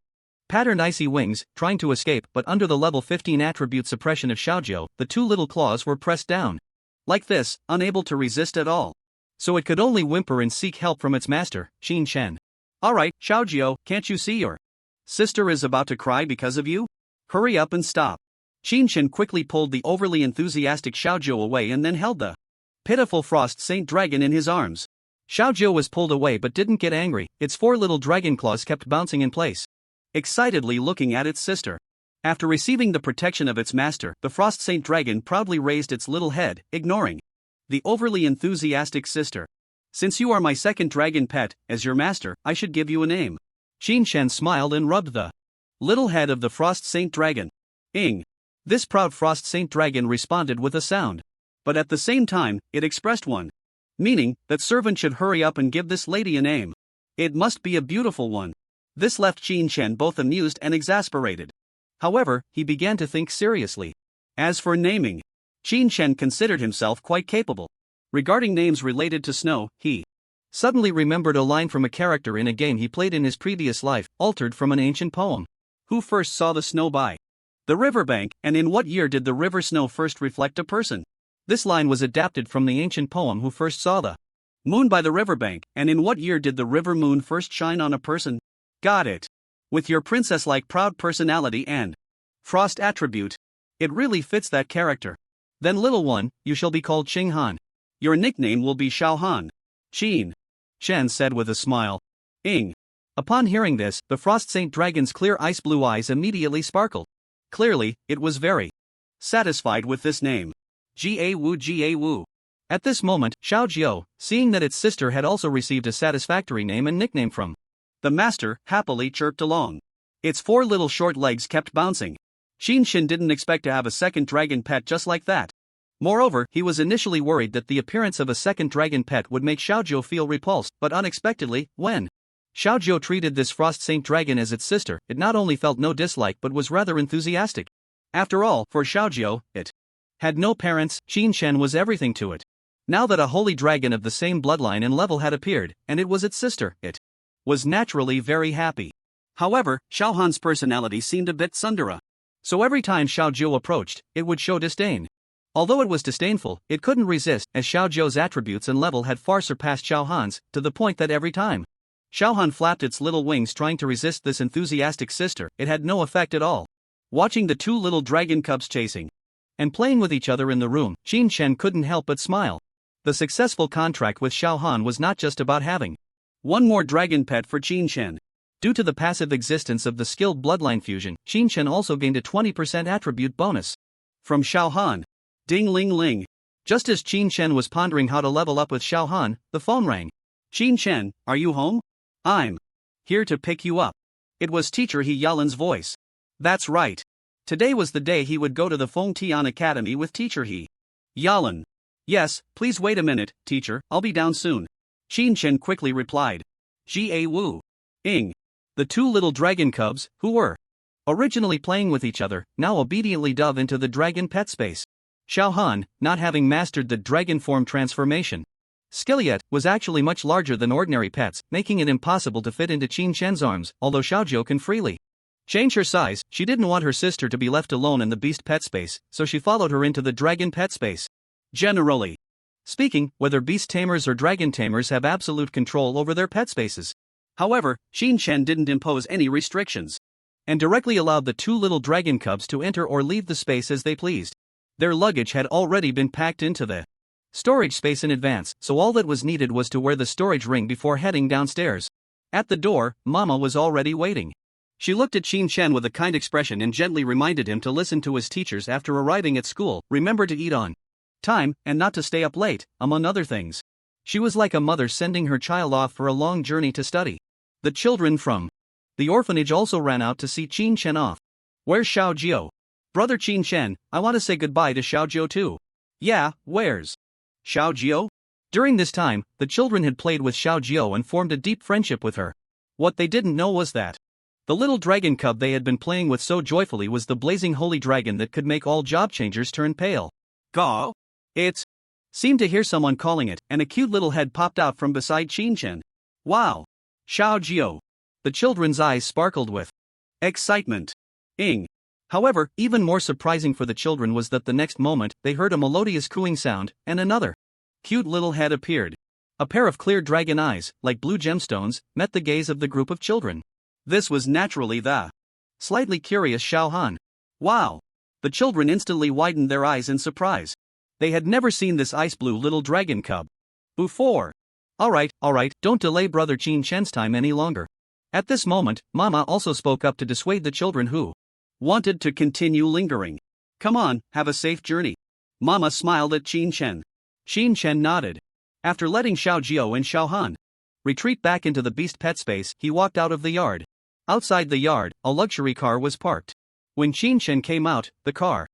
patterned icy wings, trying to escape, but under the level 15 attribute suppression of Xiaojiu, the two little claws were pressed down. Like this, unable to resist at all. So it could only whimper and seek help from its master, Qin Shen. Alright, Xiaojiu, can't you see your sister is about to cry because of you? Hurry up and stop. Qin Shen quickly pulled the overly enthusiastic Xiaojiu away and then held the pitiful Frost Saint Dragon in his arms. Xiaojiu was pulled away but didn't get angry, its four little dragon claws kept bouncing in place, excitedly looking at its sister. After receiving the protection of its master, the Frost Saint Dragon proudly raised its little head, ignoring the overly enthusiastic sister. Since you are my second dragon pet, as your master, I should give you a name. Qin Shen smiled and rubbed the little head of the Frost Saint Dragon. This proud Frost Saint Dragon responded with a sound. But at the same time, it expressed one. Meaning, that servant should hurry up and give this lady a name. It must be a beautiful one. This left Qin Shen both amused and exasperated. However, he began to think seriously. As for naming, Qin Shen considered himself quite capable. Regarding names related to snow, he suddenly remembered a line from a character in a game he played in his previous life, altered from an ancient poem. Who first saw the snow by the riverbank, and in what year did the river snow first reflect a person? This line was adapted from the ancient poem Who first saw the moon by the riverbank, and in what year did the river moon first shine on a person? Got it. With your princess-like proud personality and frost attribute, it really fits that character. Then little one, you shall be called Qing Han. Your nickname will be Xiao Han. Qin Shen said with a smile. Upon hearing this, the Frost Saint Dragon's clear ice blue eyes immediately sparkled. Clearly, it was very satisfied with this name. Ga Wu. At this moment, Xiaojiu, seeing that its sister had also received a satisfactory name and nickname from the master, happily chirped along. Its four little short legs kept bouncing. Qin Shen didn't expect to have a second dragon pet just like that. Moreover, he was initially worried that the appearance of a second dragon pet would make Xiaojiu feel repulsed, but unexpectedly, when Xiaojiu treated this Frost Saint Dragon as its sister, it not only felt no dislike but was rather enthusiastic. After all, for Xiaojiu, it had no parents, Qin Shen was everything to it. Now that a holy dragon of the same bloodline and level had appeared, and it was its sister, it was naturally very happy. However, Xiao Han's personality seemed a bit tsundere. So every time Xiaojiu approached, it would show disdain. Although it was disdainful, it couldn't resist, as Xiaojiu's attributes and level had far surpassed Xiao Han's, to the point that every time Xiao Han flapped its little wings trying to resist this enthusiastic sister, it had no effect at all. Watching the two little dragon cubs chasing and playing with each other in the room, Qin Shen couldn't help but smile. The successful contract with Xiao Han was not just about having one more dragon pet for Qin Shen. Due to the passive existence of the skilled bloodline fusion, Qin Shen also gained a 20% attribute bonus from Xiao Han. Ding ling ling. Just as Qin Shen was pondering how to level up with Xiao Han, the phone rang. Qin Shen, are you home? I'm here to pick you up. It was teacher He Yalan's voice. That's right. Today was the day he would go to the Feng Tian Academy with teacher He Yalan. Yes, please wait a minute, teacher, I'll be down soon. Qin Shen quickly replied. Ga Wu. The two little dragon cubs, who were originally playing with each other, now obediently dove into the dragon pet space. Xiao Han, not having mastered the dragon form transformation skill yet, was actually much larger than ordinary pets, making it impossible to fit into Qin Shen's arms, although Xiaojiu can freely change her size. She didn't want her sister to be left alone in the beast pet space, so she followed her into the dragon pet space. Generally speaking, whether beast tamers or dragon tamers have absolute control over their pet spaces. However, Qin Shen didn't impose any restrictions and directly allowed the two little dragon cubs to enter or leave the space as they pleased. Their luggage had already been packed into the storage space in advance, so all that was needed was to wear the storage ring before heading downstairs. At the door, Mama was already waiting. She looked at Qin Shen with a kind expression and gently reminded him to listen to his teachers after arriving at school, remember to eat on time, and not to stay up late, among other things. She was like a mother sending her child off for a long journey to study. The children from the orphanage also ran out to see Qin Shen off. Where's Xiaojiu? Brother Qin Shen, I want to say goodbye to Xiaojiu too. Yeah, where's Xiaojiu? During this time, the children had played with Xiaojiu and formed a deep friendship with her. What they didn't know was that the little dragon cub they had been playing with so joyfully was the blazing holy dragon that could make all job changers turn pale. Gah! It seemed to hear someone calling it, and a cute little head popped out from beside Qin Shen. Wow! Xiaojiu! The children's eyes sparkled with excitement. However, even more surprising for the children was that the next moment they heard a melodious cooing sound, and another cute little head appeared. A pair of clear dragon eyes, like blue gemstones, met the gaze of the group of children. This was naturally the slightly curious Xiao Han. Wow! The children instantly widened their eyes in surprise. They had never seen this ice blue little dragon cub before. Alright, don't delay Brother Qin Shen's time any longer. At this moment, Mama also spoke up to dissuade the children who wanted to continue lingering. Come on, have a safe journey. Mama smiled at Qin Shen. Qin Shen nodded. After letting Xiaojiu and Xiao Han retreat back into the beast pet space, he walked out of the yard. Outside the yard, a luxury car was parked. When Qin Shen came out, the car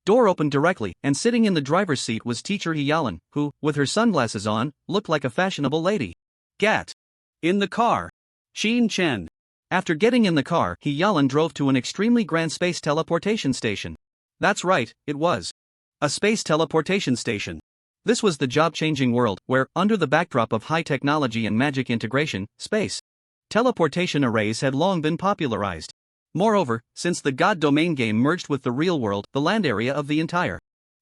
door opened directly, and sitting in the driver's seat was teacher Yalan, who, with her sunglasses on, looked like a fashionable lady. Get in the car. Qin Shen. After getting in the car, Yalan drove to an extremely grand space teleportation station. That's right, it was a space teleportation station. This was the job-changing world, where, under the backdrop of high technology and magic integration, space teleportation arrays had long been popularized. Moreover, since the God Domain game merged with the real world, the land area of the entire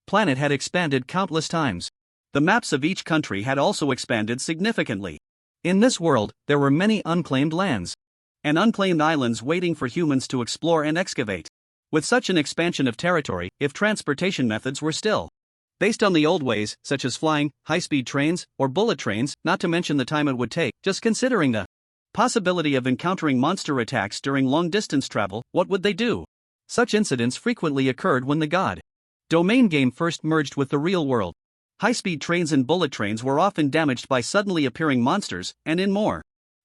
planet had expanded countless times. The maps of each country had also expanded significantly. In this world, there were many unclaimed lands and unclaimed islands waiting for humans to explore and excavate. With such an expansion of territory, if transportation methods were still based on the old ways, such as flying, high-speed trains, or bullet trains, not to mention the time it would take, just considering the possibility of encountering monster attacks during long-distance travel, what would they do? Such incidents frequently occurred when the God Domain game first merged with the real world. High-speed trains and bullet trains were often damaged by suddenly appearing monsters, and in more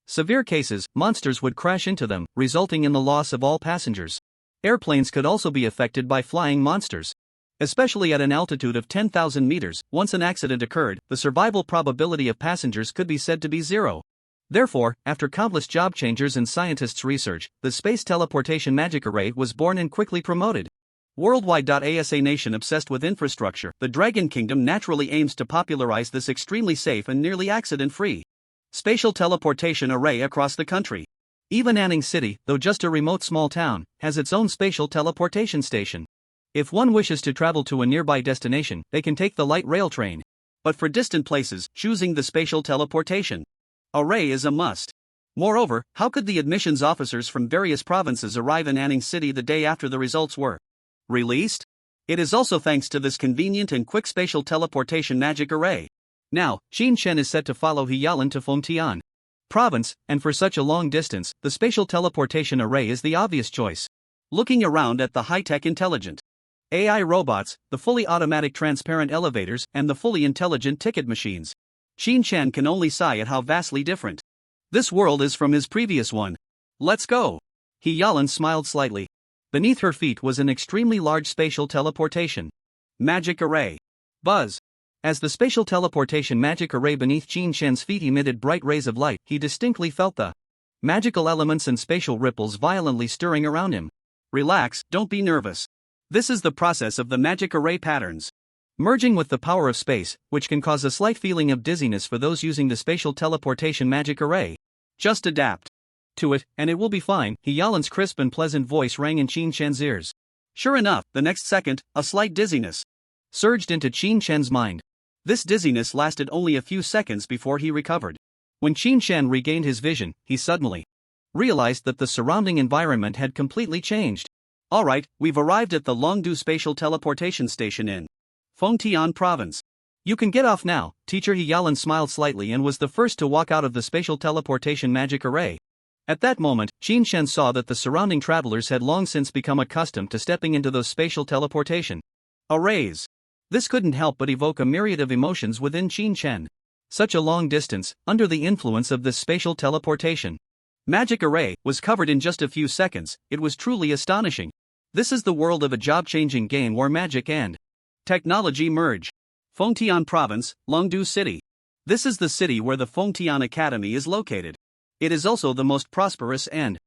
severe cases, monsters would crash into them, resulting in the loss of all passengers. Airplanes could also be affected by flying monsters. Especially at an altitude of 10,000 meters, once an accident occurred, the survival probability of passengers could be said to be zero. Therefore, after countless job changers and scientists' research, the Space Teleportation Magic Array was born and quickly promoted. Worldwide. As a nation obsessed with infrastructure, the Dragon Kingdom naturally aims to popularize this extremely safe and nearly accident-free spatial teleportation array across the country. Even Anning City, though just a remote small town, has its own spatial teleportation station. If one wishes to travel to a nearby destination, they can take the light rail train. But for distant places, choosing the spatial teleportation array is a must. Moreover, how could the admissions officers from various provinces arrive in Anning City the day after the results were released? It is also thanks to this convenient and quick spatial teleportation magic array. Now, Qin Shen is set to follow Yalan to Fengtian province, and for such a long distance, the spatial teleportation array is the obvious choice. Looking around at the high-tech intelligent AI robots, the fully automatic transparent elevators, and the fully intelligent ticket machines, Qin Shen can only sigh at how vastly different this world is from his previous one. Let's go. Yalan smiled slightly. Beneath her feet was an extremely large spatial teleportation magic array. Buzz. As the spatial teleportation magic array beneath Qin Shen's feet emitted bright rays of light, he distinctly felt the magical elements and spatial ripples violently stirring around him. Relax, don't be nervous. This is the process of the magic array patterns. merging with the power of space, which can cause a slight feeling of dizziness for those using the spatial teleportation magic array. Just adapt to it, and it will be fine, Hyalin's crisp and pleasant voice rang in Qin Shen's ears. Sure enough, the next second, a slight dizziness surged into Qin Shen's mind. This dizziness lasted only a few seconds before he recovered. When Qin Shen regained his vision, he suddenly realized that the surrounding environment had completely changed. Alright, we've arrived at the Longdu Spatial Teleportation Station in Fengtian Province. You can get off now. Teacher Hyalin smiled slightly and was the first to walk out of the spatial teleportation magic array. At that moment, Qin Shen saw that the surrounding travelers had long since become accustomed to stepping into those spatial teleportation arrays. This couldn't help but evoke a myriad of emotions within Qin Shen. Such a long distance, under the influence of this spatial teleportation magic array, was covered in just a few seconds. It was truly astonishing. This is the world of a job-changing game where magic and technology merge. Fengtian Province, Longdu City. This is the city where the Fengtian Academy is located. It is also the most prosperous and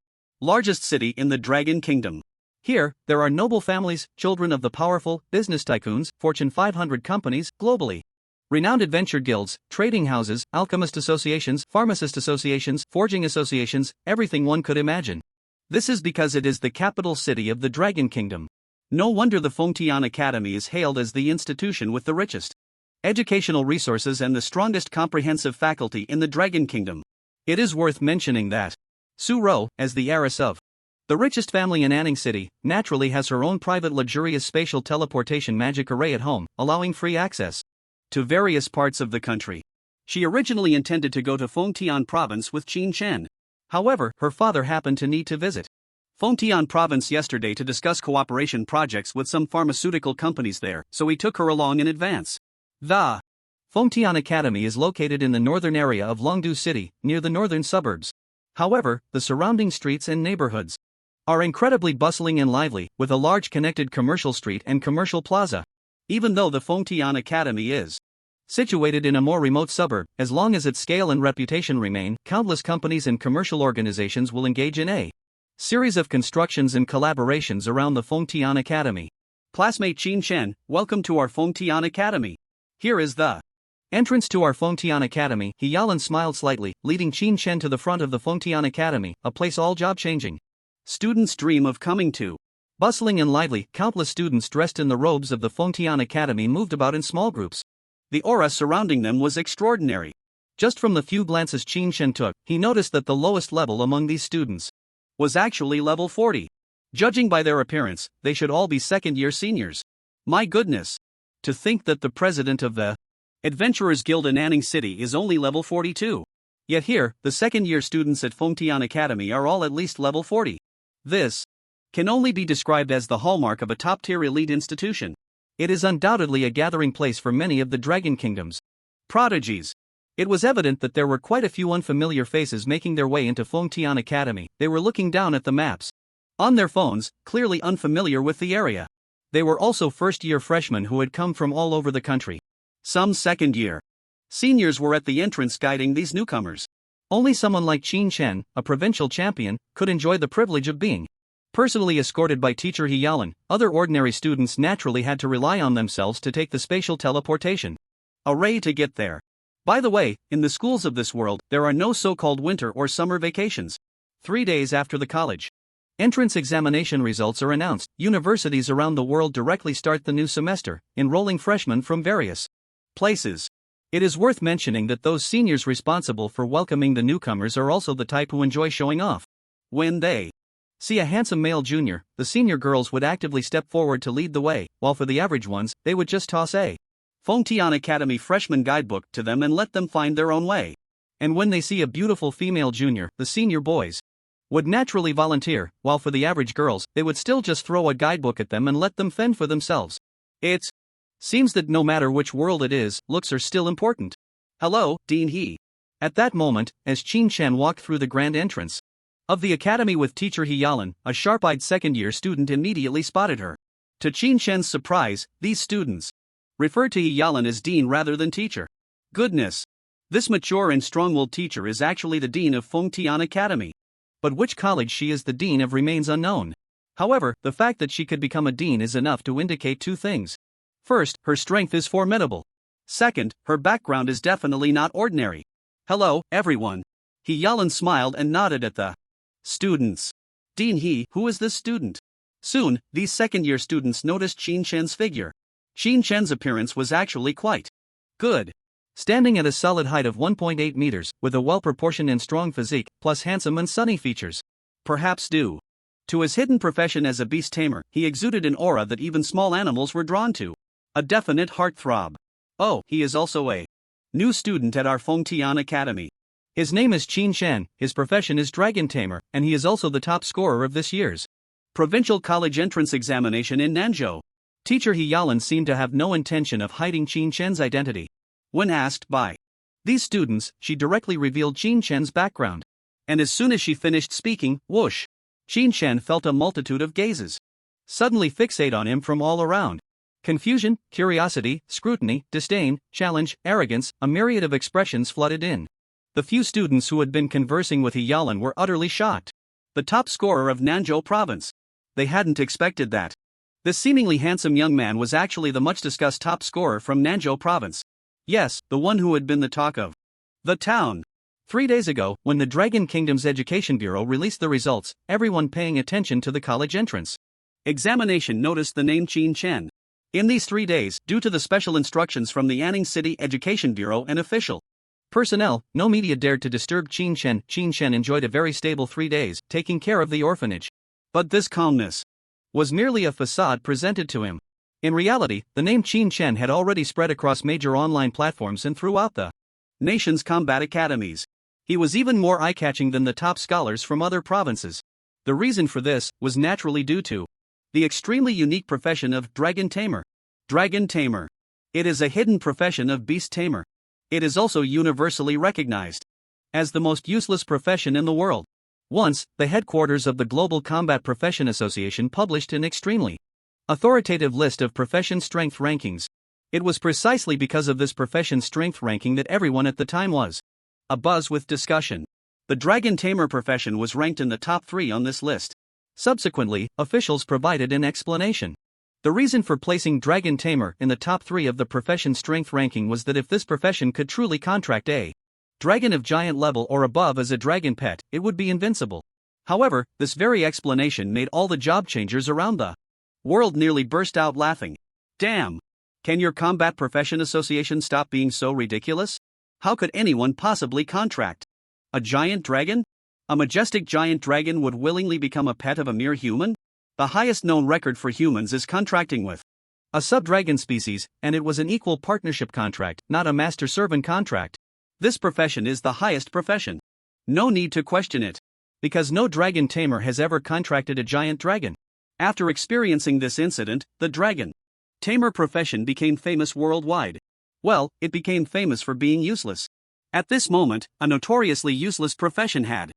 largest city in the Dragon Kingdom. Here, there are noble families, children of the powerful, business tycoons, Fortune 500 companies, globally renowned adventure guilds, trading houses, alchemist associations, pharmacist associations, forging associations, everything one could imagine. This is because it is the capital city of the Dragon Kingdom. No wonder the Fengtian Academy is hailed as the institution with the richest educational resources and the strongest comprehensive faculty in the Dragon Kingdom. It is worth mentioning that Su Ro, as the heiress of the richest family in Anning City, naturally has her own private luxurious spatial teleportation magic array at home, allowing free access to various parts of the country. She originally intended to go to Fengtian Province with Qin Shen. However, her father happened to need to visit Fengtian Province yesterday to discuss cooperation projects with some pharmaceutical companies there, so he took her along in advance. The Fengtian Academy is located in the northern area of Longdu City, near the northern suburbs. However, the surrounding streets and neighborhoods are incredibly bustling and lively, with a large connected commercial street and commercial plaza. Even though the Fengtian Academy is situated in a more remote suburb, as long as its scale and reputation remain, countless companies and commercial organizations will engage in a series of constructions and collaborations around the Fengtian Academy. Classmate Qin Shen, welcome to our Fengtian Academy. Here is the entrance to our Fengtian Academy. Hyalin smiled slightly, leading Qin Shen to the front of the Fengtian Academy, a place all job-changing students dream of coming to. Bustling and lively, countless students dressed in the robes of the Fengtian Academy moved about in small groups. The aura surrounding them was extraordinary. Just from the few glances Qin Shen took, he noticed that the lowest level among these students was actually level 40. Judging by their appearance, they should all be second-year seniors. My goodness! To think that the president of the Adventurers Guild in Anning City is only level 42. Yet here, the second-year students at Fengtian Academy are all at least level 40. This can only be described as the hallmark of a top-tier elite institution. It is undoubtedly a gathering place for many of the Dragon Kingdom's prodigies. It was evident that there were quite a few unfamiliar faces making their way into Fengtian Academy. They were looking down at the maps on their phones, clearly unfamiliar with the area. They were also first-year freshmen who had come from all over the country. Some second-year seniors were at the entrance guiding these newcomers. Only someone like Qin Shen, a provincial champion, could enjoy the privilege of being personally escorted by teacher Hyalin. Other ordinary students naturally had to rely on themselves to take the spatial teleportation array to get there. By the way, in the schools of this world, there are no so-called winter or summer vacations. 3 days after the college entrance examination results are announced, universities around the world directly start the new semester, enrolling freshmen from various places. It is worth mentioning that those seniors responsible for welcoming the newcomers are also the type who enjoy showing off. When they see a handsome male junior, the senior girls would actively step forward to lead the way, while for the average ones, they would just toss a Fengtian Academy freshman guidebook to them and let them find their own way. And when they see a beautiful female junior, the senior boys would naturally volunteer, while for the average girls, they would still just throw a guidebook at them and let them fend for themselves. It seems that no matter which world it is, looks are still important. Hello, Dean He. At that moment, as Qin Shen walked through the grand entrance of the academy with teacher Hyalin, a sharp-eyed second-year student immediately spotted her. To Qin Shen's surprise, these students referred to Hyalin as dean rather than teacher. Goodness! This mature and strong-willed teacher is actually the dean of Fengtian Academy. But which college she is the dean of remains unknown. However, the fact that she could become a dean is enough to indicate two things. First, her strength is formidable. Second, her background is definitely not ordinary. Hello, everyone. Yalan smiled and nodded at the students. Dean who is this student? Soon, these second-year students noticed Qin Shen's figure. Qin Shen's appearance was actually quite good. Standing at a solid height of 1.8 meters, with a well-proportioned and strong physique, plus handsome and sunny features. Perhaps due to his hidden profession as a beast tamer, he exuded an aura that even small animals were drawn to. A definite heartthrob. Oh, he is also a new student at our Fengtian Academy. His name is Qin Shen, his profession is Dragon Tamer, and he is also the top scorer of this year's Provincial College Entrance Examination in Nanzhou. Teacher Yalan seemed to have no intention of hiding Qin Shen's identity. When asked by these students, she directly revealed Qin Shen's background. And as soon as she finished speaking, whoosh! Qin Shen felt a multitude of gazes suddenly fixate on him from all around. Confusion, curiosity, scrutiny, disdain, challenge, arrogance, a myriad of expressions flooded in. The few students who had been conversing with Yalan were utterly shocked. The top scorer of Nanzhou province. They hadn't expected that. This seemingly handsome young man was actually the much-discussed top scorer from Nanzhou province. Yes, the one who had been the talk of the town. 3 days ago, when the Dragon Kingdom's Education Bureau released the results, everyone paying attention to the college entrance examination noticed the name Qin Shen. In these 3 days, due to the special instructions from the Anning City Education Bureau and official personnel, no media dared to disturb Qin Shen. Qin Shen enjoyed a very stable 3 days, taking care of the orphanage. But this calmness was merely a facade presented to him. In reality, the name Qin Shen had already spread across major online platforms and throughout the nation's combat academies. He was even more eye-catching than the top scholars from other provinces. The reason for this was naturally due to the extremely unique profession of Dragon Tamer. Dragon Tamer. It is a hidden profession of beast tamer. It is also universally recognized as the most useless profession in the world. Once, the headquarters of the Global Combat Profession Association published an extremely authoritative list of profession strength rankings. It was precisely because of this profession strength ranking that everyone at the time was abuzz with discussion. The Dragon Tamer profession was ranked in the top 3 on this list. Subsequently, officials provided an explanation. The reason for placing Dragon Tamer in the top 3 of the profession strength ranking was that if this profession could truly contract a dragon of giant level or above as a dragon pet, it would be invincible. However, this very explanation made all the job changers around the world nearly burst out laughing. Damn! Can your Combat Profession Association stop being so ridiculous? How could anyone possibly contract a giant dragon? A majestic giant dragon would willingly become a pet of a mere human? The highest known record for humans is contracting with a sub-dragon species, and it was an equal partnership contract, not a master-servant contract. This profession is the highest profession. No need to question it. Because no dragon tamer has ever contracted a giant dragon. After experiencing this incident, the dragon tamer profession became famous worldwide. Well, it became famous for being useless. At this moment, a notoriously useless profession had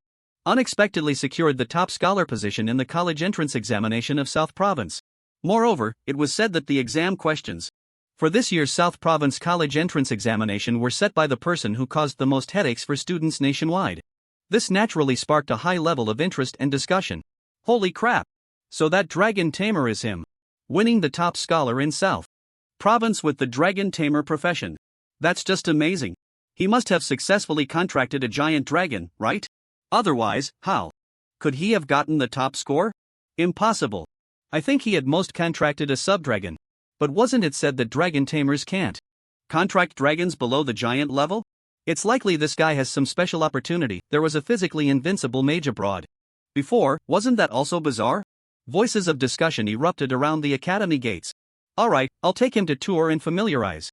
unexpectedly secured the top scholar position in the college entrance examination of South Province. Moreover, it was said that the exam questions for this year's South Province college entrance examination were set by the person who caused the most headaches for students nationwide. This naturally sparked a high level of interest and discussion. Holy crap! So that Dragon Tamer is him, winning the top scholar in South Province with the Dragon Tamer profession. That's just amazing. He must have successfully contracted a giant dragon, right? Otherwise, how could he have gotten the top score? Impossible. I think he had most contracted a sub-dragon. But wasn't it said that dragon tamers can't contract dragons below the giant level? It's likely this guy has some special opportunity. There was a physically invincible mage abroad before, wasn't that also bizarre? Voices of discussion erupted around the academy gates. Alright, I'll take him to tour and familiarize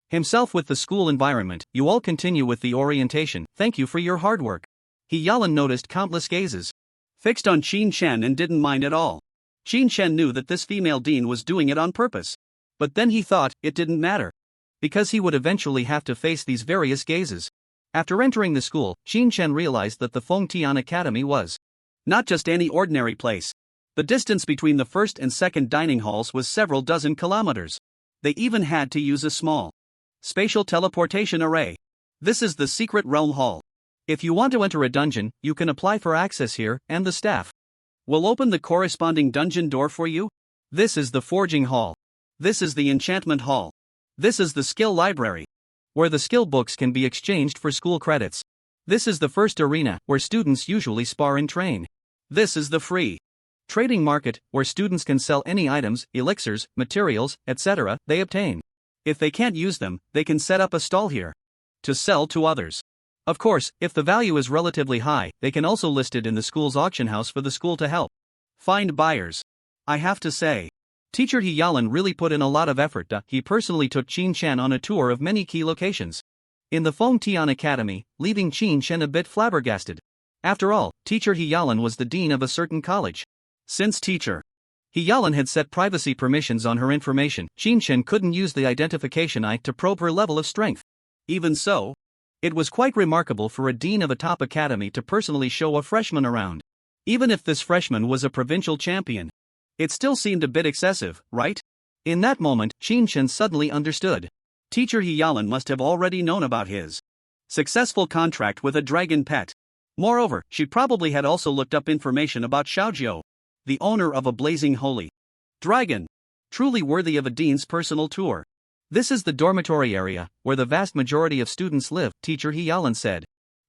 himself with the school environment. You all continue with the orientation. Thank you for your hard work. Yalan noticed countless gazes fixed on Qin Shen and didn't mind at all. Qin Shen knew that this female dean was doing it on purpose. But then he thought it didn't matter, because he would eventually have to face these various gazes. After entering the school, Qin Shen realized that the Fengtian Academy was not just any ordinary place. The distance between the first and second dining halls was several dozen kilometers. They even had to use a small spatial teleportation array. This is the secret realm hall. If you want to enter a dungeon, you can apply for access here, and the staff will open the corresponding dungeon door for you. This is the forging hall. This is the enchantment hall. This is the skill library, where the skill books can be exchanged for school credits. This is the first arena, where students usually spar and train. This is the free trading market, where students can sell any items, elixirs, materials, etc. they obtain. If they can't use them, they can set up a stall here to sell to others. Of course, if the value is relatively high, they can also list it in the school's auction house for the school to help find buyers. I have to say, Teacher Hyalan really put in a lot of effort. He personally took Qin Shan on a tour of many key locations in the Feng Tian Academy, leaving Qin Shan a bit flabbergasted. After all, Teacher Hyalan was the dean of a certain college. Since Teacher Hyalan had set privacy permissions on her information, Qin Shan couldn't use the identification eye to probe her level of strength. Even so, it was quite remarkable for a dean of a top academy to personally show a freshman around. Even if this freshman was a provincial champion, it still seemed a bit excessive, right? In that moment, Qin Shan suddenly understood. Teacher Hyalan must have already known about his successful contract with a dragon pet. Moreover, she probably had also looked up information about Xiaojiu, the owner of a blazing holy dragon, truly worthy of a dean's personal tour. This is the dormitory area, where the vast majority of students live, Teacher Hyalan said,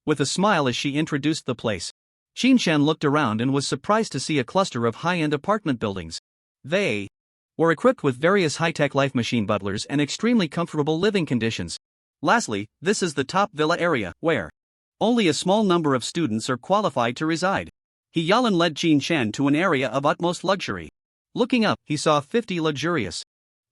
with a smile as she introduced the place. Qin Shan looked around and was surprised to see a cluster of high-end apartment buildings. They were equipped with various high-tech life machine butlers and extremely comfortable living conditions. Lastly, this is the top villa area, where only a small number of students are qualified to reside. Hyalan led Qin Shan to an area of utmost luxury. Looking up, he saw 50 luxurious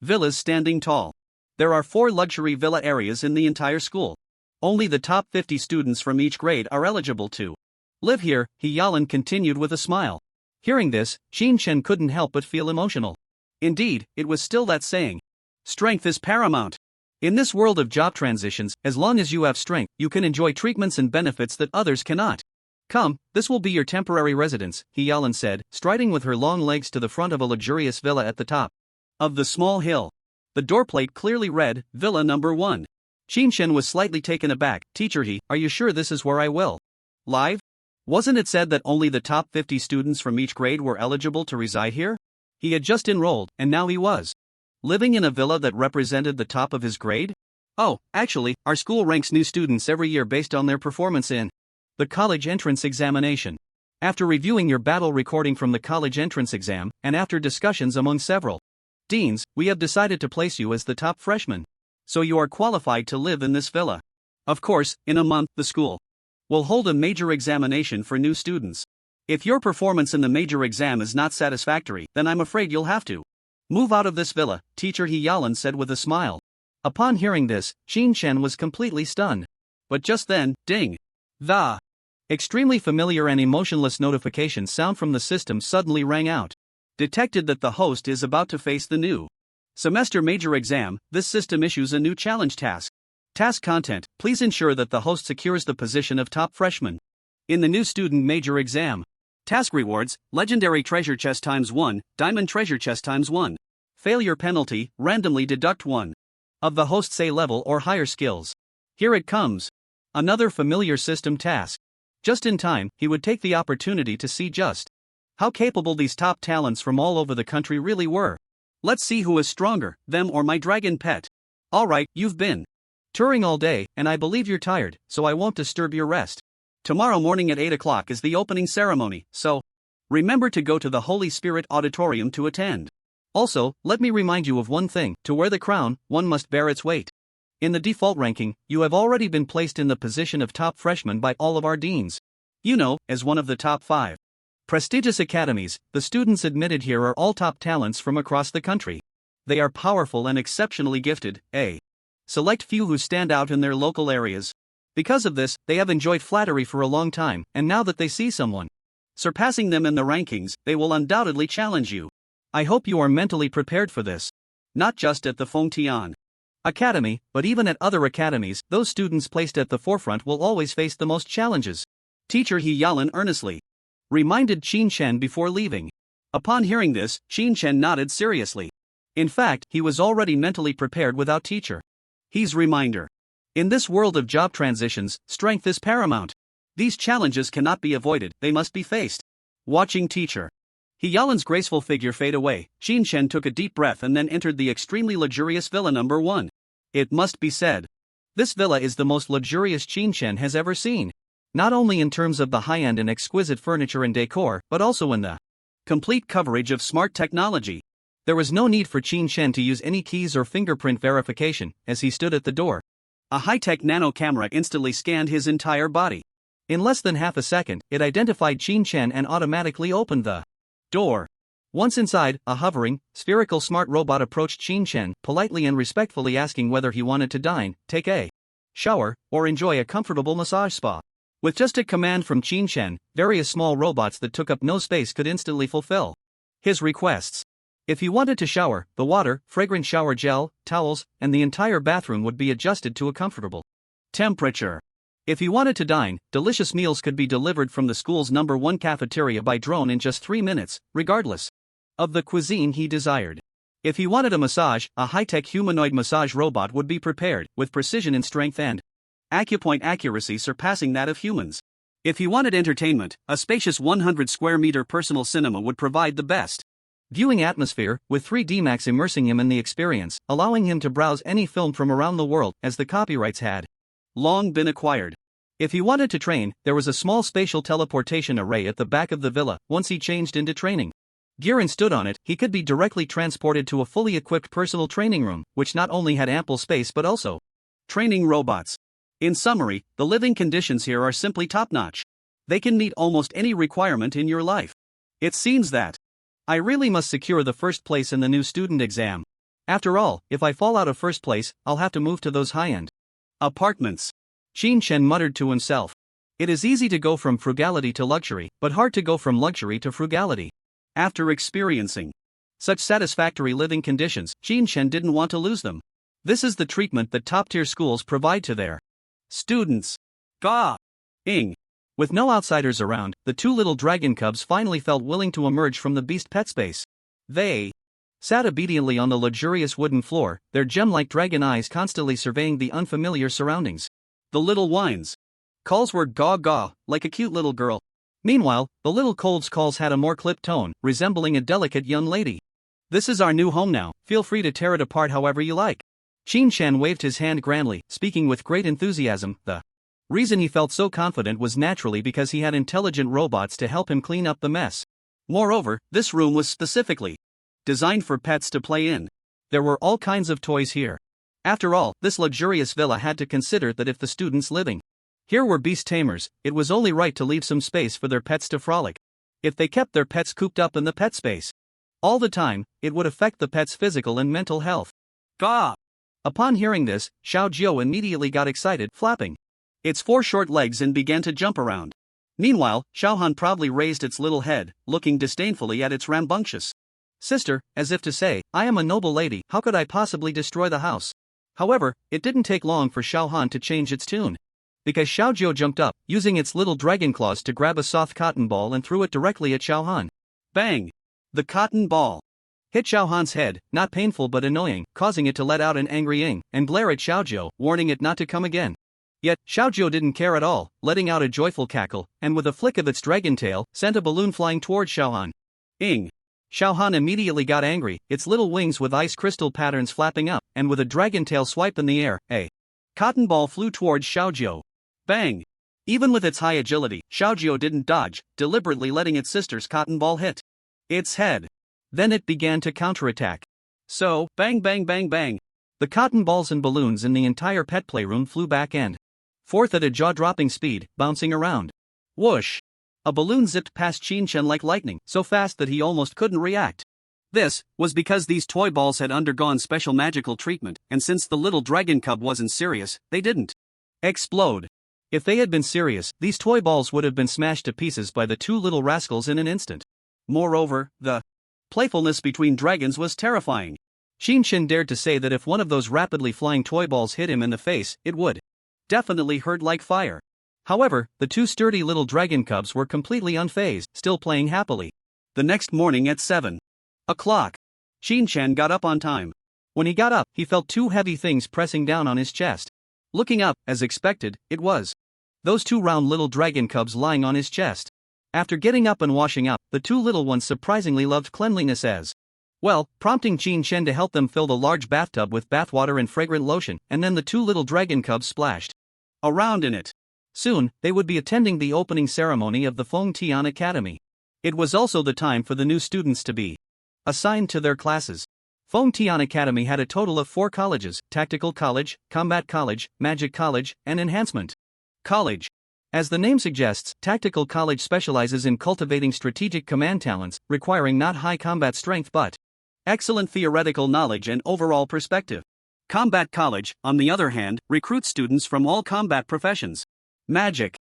villas standing tall. There are 4 luxury villa areas in the entire school. Only the top 50 students from each grade are eligible to live here, Hyalan continued with a smile. Hearing this, Qin Shan couldn't help but feel emotional. Indeed, it was still that saying, strength is paramount. In this world of job transitions, as long as you have strength, you can enjoy treatments and benefits that others cannot. Come, this will be your temporary residence, Hyalan said, striding with her long legs to the front of a luxurious villa at the top of the small hill. The doorplate clearly read, Villa Number 1. Qin Shan was slightly taken aback. Teacher are you sure this is where I will live? Wasn't it said that only the top 50 students from each grade were eligible to reside here? He had just enrolled, and now he was living in a villa that represented the top of his grade? Oh, actually, our school ranks new students every year based on their performance in the college entrance examination. After reviewing your battle recording from the college entrance exam, and after discussions among several deans, we have decided to place you as the top freshman. So you are qualified to live in this villa. Of course, in a month, the school will hold a major examination for new students. If your performance in the major exam is not satisfactory, then I'm afraid you'll have to move out of this villa, Teacher Hyalan said with a smile. Upon hearing this, Qin Shan was completely stunned. But just then, ding! The extremely familiar and emotionless notification sound from the system suddenly rang out. Detected that the host is about to face the new semester major exam. This system issues a new challenge task. Task content: please ensure that the host secures the position of top freshman in the new student major exam. Task rewards: legendary treasure chest ×1, diamond treasure chest ×1. Failure penalty: randomly deduct 1 of the host's A level or higher skills. Here it comes. Another familiar system task. Just in time, he would take the opportunity to see just how capable these top talents from all over the country really were. Let's see who is stronger, them or my dragon pet. Alright, you've been touring all day, and I believe you're tired, so I won't disturb your rest. Tomorrow morning at 8 o'clock is the opening ceremony, so remember to go to the Holy Spirit Auditorium to attend. Also, let me remind you of one thing: to wear the crown, one must bear its weight. In the default ranking, you have already been placed in the position of top freshman by all of our deans. You know, as one of the top 5 prestigious academies. The students admitted here are all top talents from across the country. They are powerful and exceptionally gifted, a select few who stand out in their local areas. Because of this, they have enjoyed flattery for a long time, and now that they see someone surpassing them in the rankings, they will undoubtedly challenge you. I hope you are mentally prepared for this. Not just at the Feng Tian Academy, but even at other academies, those students placed at the forefront will always face the most challenges. Teacher Hyalan earnestly reminded Qin Shan before leaving. Upon hearing this, Qin Shan nodded seriously. In fact, he was already mentally prepared without Teacher He's reminder. In this world of job transitions, strength is paramount. These challenges cannot be avoided, they must be faced. Watching Teacher Yalin's graceful figure fade away. Qin Shen took a deep breath and then entered the extremely luxurious villa number 1. It must be said, this villa is the most luxurious Qin Shen has ever seen. Not only in terms of the high-end and exquisite furniture and decor, but also in the complete coverage of smart technology. There was no need for Qin Shen to use any keys or fingerprint verification as he stood at the door. A high-tech nano camera instantly scanned his entire body. In less than half a second, it identified Qin Shen and automatically opened the door. Once inside, a hovering, spherical smart robot approached Qin Shen, politely and respectfully asking whether he wanted to dine, take a shower, or enjoy a comfortable massage spa. With just a command from Qin Shen, various small robots that took up no space could instantly fulfill his requests. If he wanted to shower, the water, fragrant shower gel, towels, and the entire bathroom would be adjusted to a comfortable temperature. If he wanted to dine, delicious meals could be delivered from the school's number 1 cafeteria by drone in just 3 minutes, regardless of the cuisine he desired. If he wanted a massage, a high-tech humanoid massage robot would be prepared, with precision in strength and acupoint accuracy surpassing that of humans. If he wanted entertainment, a spacious 100 square meter personal cinema would provide the best viewing atmosphere, with 3D Max immersing him in the experience, allowing him to browse any film from around the world, as the copyrights had long been acquired. If he wanted to train, there was a small spatial teleportation array at the back of the villa. Once he changed into training gear and stood on it, he could be directly transported to a fully equipped personal training room, which not only had ample space but also training robots. In summary, the living conditions here are simply top-notch. They can meet almost any requirement in your life. It seems that I really must secure the first place in the new student exam. After all, if I fall out of first place, I'll have to move to those high-end apartments. Qin Shen muttered to himself. It is easy to go from frugality to luxury, but hard to go from luxury to frugality. After experiencing such satisfactory living conditions, Qin Shen didn't want to lose them. This is the treatment that top-tier schools provide to their students. Ing. With no outsiders around, the 2 little dragon cubs finally felt willing to emerge from the beast pet space. They sat obediently on the luxurious wooden floor, their gem-like dragon eyes constantly surveying the unfamiliar surroundings. The little whines calls were gaw-gaw, like a cute little girl. Meanwhile, the little cold's calls had a more clipped tone, resembling a delicate young lady. This is our new home now, feel free to tear it apart however you like. Qin Shen waved his hand grandly, speaking with great enthusiasm. The reason he felt so confident was naturally because he had intelligent robots to help him clean up the mess. Moreover, this room was specifically designed for pets to play in. There were all kinds of toys here. After all, this luxurious villa had to consider that if the students living here were beast tamers, it was only right to leave some space for their pets to frolic. If they kept their pets cooped up in the pet space all the time, it would affect the pet's physical and mental health. Upon hearing this, Xiao Jiu immediately got excited, flapping its 4 short legs and began to jump around. Meanwhile, Xiaohan proudly raised its little head, looking disdainfully at its rambunctious sister, as if to say, I am a noble lady, how could I possibly destroy the house? However, it didn't take long for Xiaohan to change its tune. Because Xiao Jiu jumped up, using its little dragon claws to grab a soft cotton ball and threw it directly at Xiaohan. Bang! The cotton ball hit Xiaohan's head, not painful but annoying, causing it to let out an angry ing and glare at Xiao Jiu, warning it not to come again. Yet, Xiao Jiu didn't care at all, letting out a joyful cackle, and with a flick of its dragon tail, sent a balloon flying towards Xiaohan. Ing! Xiaohan immediately got angry, its little wings with ice crystal patterns flapping up, and with a dragon tail swipe in the air, a cotton ball flew towards Xiao Jiu. Bang! Even with its high agility, Xiao Jiu didn't dodge, deliberately letting its sister's cotton ball hit its head. Then it began to counterattack. So, bang bang bang bang. The cotton balls and balloons in the entire pet playroom flew back and forth at a jaw-dropping speed, bouncing around. Whoosh! A balloon zipped past Qin Shen like lightning, so fast that he almost couldn't react. This was because these toy balls had undergone special magical treatment, and since the little dragon cub wasn't serious, they didn't explode. If they had been serious, these toy balls would have been smashed to pieces by the 2 little rascals in an instant. Moreover, the playfulness between dragons was terrifying. Qin Shen dared to say that if one of those rapidly flying toy balls hit him in the face, it would definitely hurt like fire. However, the 2 sturdy little dragon cubs were completely unfazed, still playing happily. The next morning at 7 o'clock, Qin Shen got up on time. When he got up, he felt 2 heavy things pressing down on his chest. Looking up, as expected, it was those 2 round little dragon cubs lying on his chest. After getting up and washing up, the two little ones surprisingly loved cleanliness as well, prompting Qin Shen to help them fill the large bathtub with bathwater and fragrant lotion, and then the two little dragon cubs splashed around in it. Soon, they would be attending the opening ceremony of the Feng Tian Academy. It was also the time for the new students to be assigned to their classes. Feng Tian Academy had a total of 4 colleges: Tactical College, Combat College, Magic College, and Enhancement College. As the name suggests, Tactical College specializes in cultivating strategic command talents, requiring not high combat strength but excellent theoretical knowledge and overall perspective. Combat College, on the other hand, recruits students from all combat professions. Magic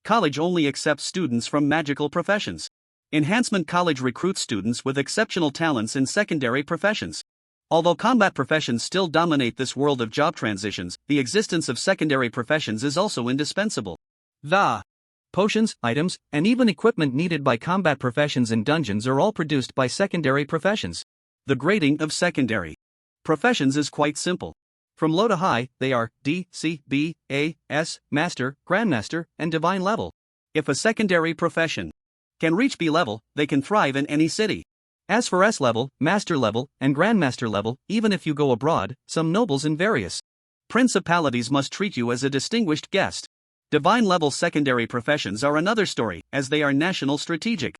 College only accepts students from magical professions. Enhancement College recruits students with exceptional talents in secondary professions. Although combat professions still dominate this world of job transitions, the existence of secondary professions is also indispensable. The potions, items, and even equipment needed by combat professions in dungeons are all produced by secondary professions. The grading of secondary professions is quite simple. From low to high, they are D, C, B, A, S, Master, Grandmaster, and Divine level. If a secondary profession can reach B level, they can thrive in any city. As for S level, Master level, and Grandmaster level, even if you go abroad, some nobles in various principalities must treat you as a distinguished guest. Divine level secondary professions are another story, as they are national strategic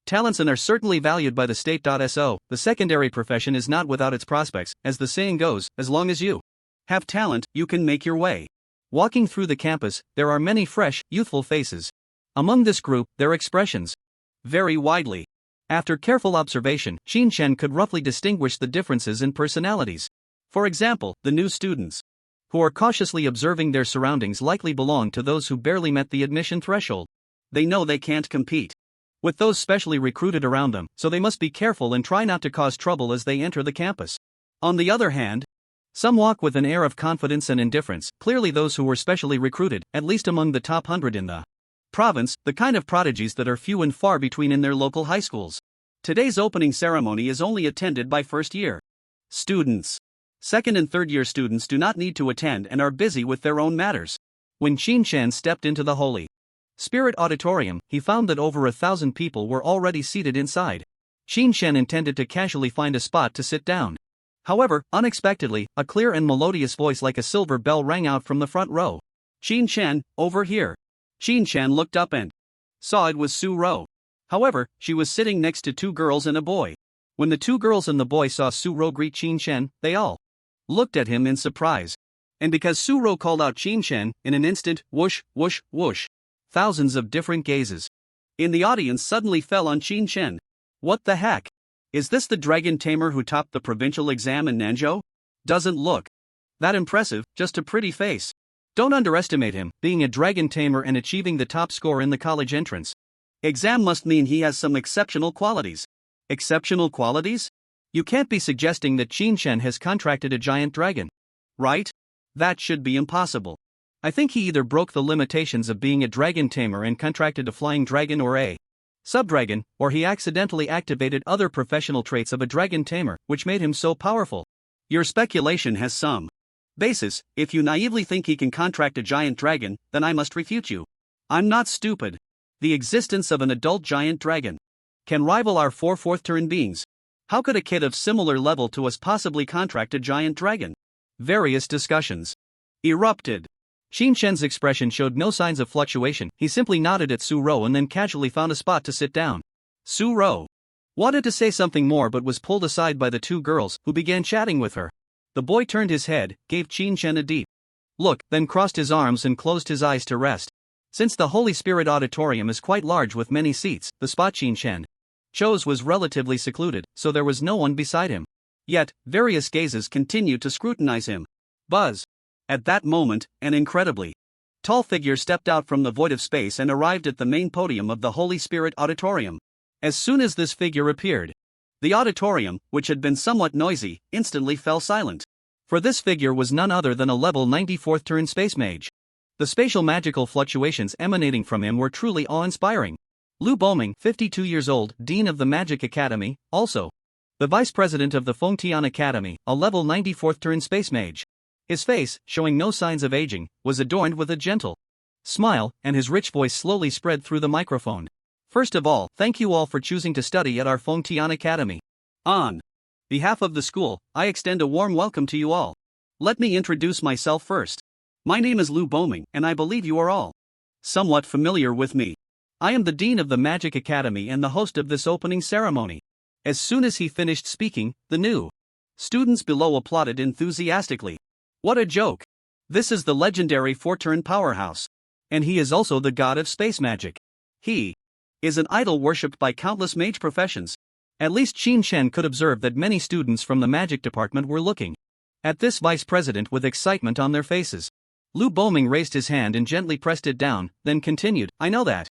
talents and are certainly valued by the state.So. The secondary profession is not without its prospects, as the saying goes, as long as you have talent, you can make your way. Walking through the campus, there are many fresh, youthful faces. Among this group, their expressions vary widely. After careful observation, Qin Shen could roughly distinguish the differences in personalities. For example, the new students who are cautiously observing their surroundings likely belong to those who barely met the admission threshold. They know they can't compete with those specially recruited around them, so they must be careful and try not to cause trouble as they enter the campus. On the other hand, some walk with an air of confidence and indifference, clearly those who were specially recruited, at least among the top 100 in the province, the kind of prodigies that are few and far between in their local high schools. Today's opening ceremony is only attended by first-year students. Second and third-year students do not need to attend and are busy with their own matters. When Qin Shen stepped into the Holy Spirit Auditorium, he found that over 1,000 people were already seated inside. Qin Shen intended to casually find a spot to sit down. However, unexpectedly, a clear and melodious voice like a silver bell rang out from the front row. "Qin Shen, over here." Qin Shen looked up and saw it was Su Ro. However, she was sitting next to 2 girls and a boy. When the 2 girls and the boy saw Su Ro greet Qin Shen, they all looked at him in surprise. And because Su Ro called out Qin Shen, in an instant, whoosh, whoosh, whoosh, thousands of different gazes in the audience suddenly fell on Qin Shen. What the heck? Is this the dragon tamer who topped the provincial exam in Nanzhou? Doesn't look that impressive, just a pretty face. Don't underestimate him. Being a dragon tamer and achieving the top score in the college entrance exam must mean he has some exceptional qualities. Exceptional qualities? You can't be suggesting that Qin Shen has contracted a giant dragon, right? That should be impossible. I think he either broke the limitations of being a dragon tamer and contracted a flying dragon or a subdragon, or he accidentally activated other professional traits of a dragon tamer, which made him so powerful. Your speculation has some basis. If you naively think he can contract a giant dragon, then I must refute you. I'm not stupid. The existence of an adult giant dragon can rival our 4 fourth-turn beings. How could a kid of similar level to us possibly contract a giant dragon? Various discussions erupted. Qin Shen's expression showed no signs of fluctuation. He simply nodded at Su Ro and then casually found a spot to sit down. Su Ro wanted to say something more but was pulled aside by the 2 girls, who began chatting with her. The boy turned his head, gave Qin Shen a deep look, then crossed his arms and closed his eyes to rest. Since the Holy Spirit Auditorium is quite large with many seats, the spot Qin Shen chose was relatively secluded, so there was no one beside him. Yet, various gazes continued to scrutinize him. Buzz. At that moment, an incredibly tall figure stepped out from the void of space and arrived at the main podium of the Holy Spirit Auditorium. As soon as this figure appeared, the auditorium, which had been somewhat noisy, instantly fell silent. For this figure was none other than a level 94th turn space mage. The spatial magical fluctuations emanating from him were truly awe-inspiring. Lu Boming, 52 years old, Dean of the Magic Academy, also the Vice President of the Feng Tian Academy, a level 94th turn space mage. His face, showing no signs of aging, was adorned with a gentle smile, and his rich voice slowly spread through the microphone. First of all, thank you all for choosing to study at our Fengtian Academy. On behalf of the school, I extend a warm welcome to you all. Let me introduce myself first. My name is Lu Boming, and I believe you are all somewhat familiar with me. I am the Dean of the Magic Academy and the host of this opening ceremony. As soon as he finished speaking, the new students below applauded enthusiastically. What a joke! This is the legendary four-turn powerhouse. And he is also the god of space magic. He is an idol worshipped by countless mage professions. At least Qin Shen could observe that many students from the magic department were looking at this vice president with excitement on their faces. Lu Boming raised his hand and gently pressed it down, then continued, I know that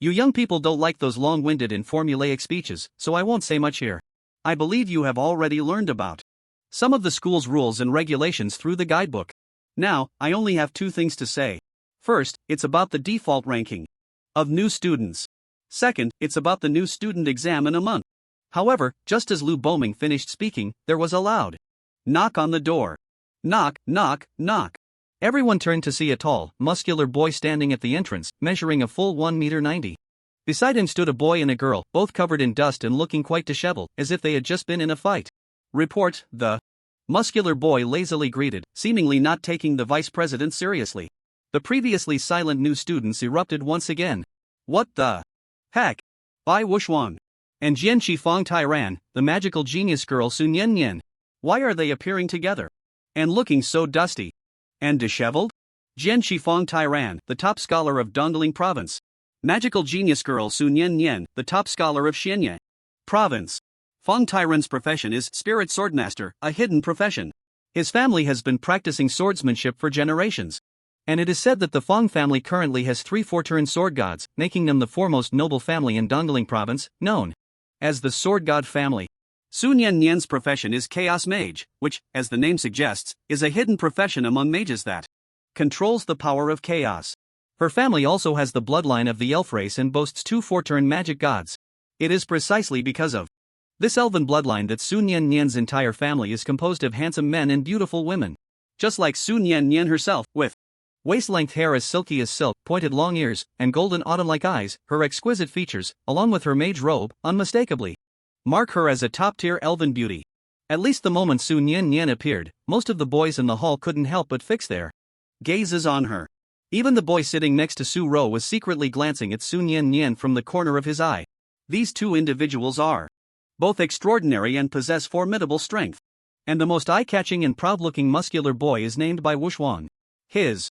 you young people don't like those long-winded and formulaic speeches, so I won't say much here. I believe you have already learned about some of the school's rules and regulations through the guidebook. Now, I only have two things to say. First, it's about the default ranking of new students. Second, it's about the new student exam in a month. However, just as Lu Boming finished speaking, there was a loud knock on the door. Knock, knock, knock. Everyone turned to see a tall, muscular boy standing at the entrance, measuring a full 1.90 meters. Beside him stood a boy and a girl, both covered in dust and looking quite disheveled, as if they had just been in a fight. Report, the muscular boy lazily greeted, seemingly not taking the vice president seriously. The previously silent new students erupted once again. What the heck? Bai Wuxuan and Jian Qifeng Tyran, the magical genius girl Sun Yen Yen. Why are they appearing together? And looking so dusty and disheveled? Jian Qifeng Tyran, the top scholar of Dongling Province. Magical genius girl Sun Yen Yen, the top scholar of Xianye Province. Feng Tyran's profession is spirit swordmaster, a hidden profession. His family has been practicing swordsmanship for generations. And it is said that the Feng family currently has 3 four-turn sword gods, making them the foremost noble family in Dongling Province, known as the Sword God family. Sun Yen Yen's profession is Chaos Mage, which, as the name suggests, is a hidden profession among mages that controls the power of chaos. Her family also has the bloodline of the elf race and boasts 2 four-turn magic gods. It is precisely because of this elven bloodline that Sun Yen Yen's entire family is composed of handsome men and beautiful women. Just like Sun Yen Yen herself, with waist-length hair as silky as silk, pointed long ears, and golden autumn-like eyes, her exquisite features, along with her mage robe, unmistakably mark her as a top-tier elven beauty. At least the moment Sun Yen Yen appeared, most of the boys in the hall couldn't help but fix their gazes on her. Even the boy sitting next to Su Ro was secretly glancing at Sun Yen Yen from the corner of his eye. These two individuals are both extraordinary and possess formidable strength. And the most eye-catching and proud-looking muscular boy is named Bai Wuxuan. His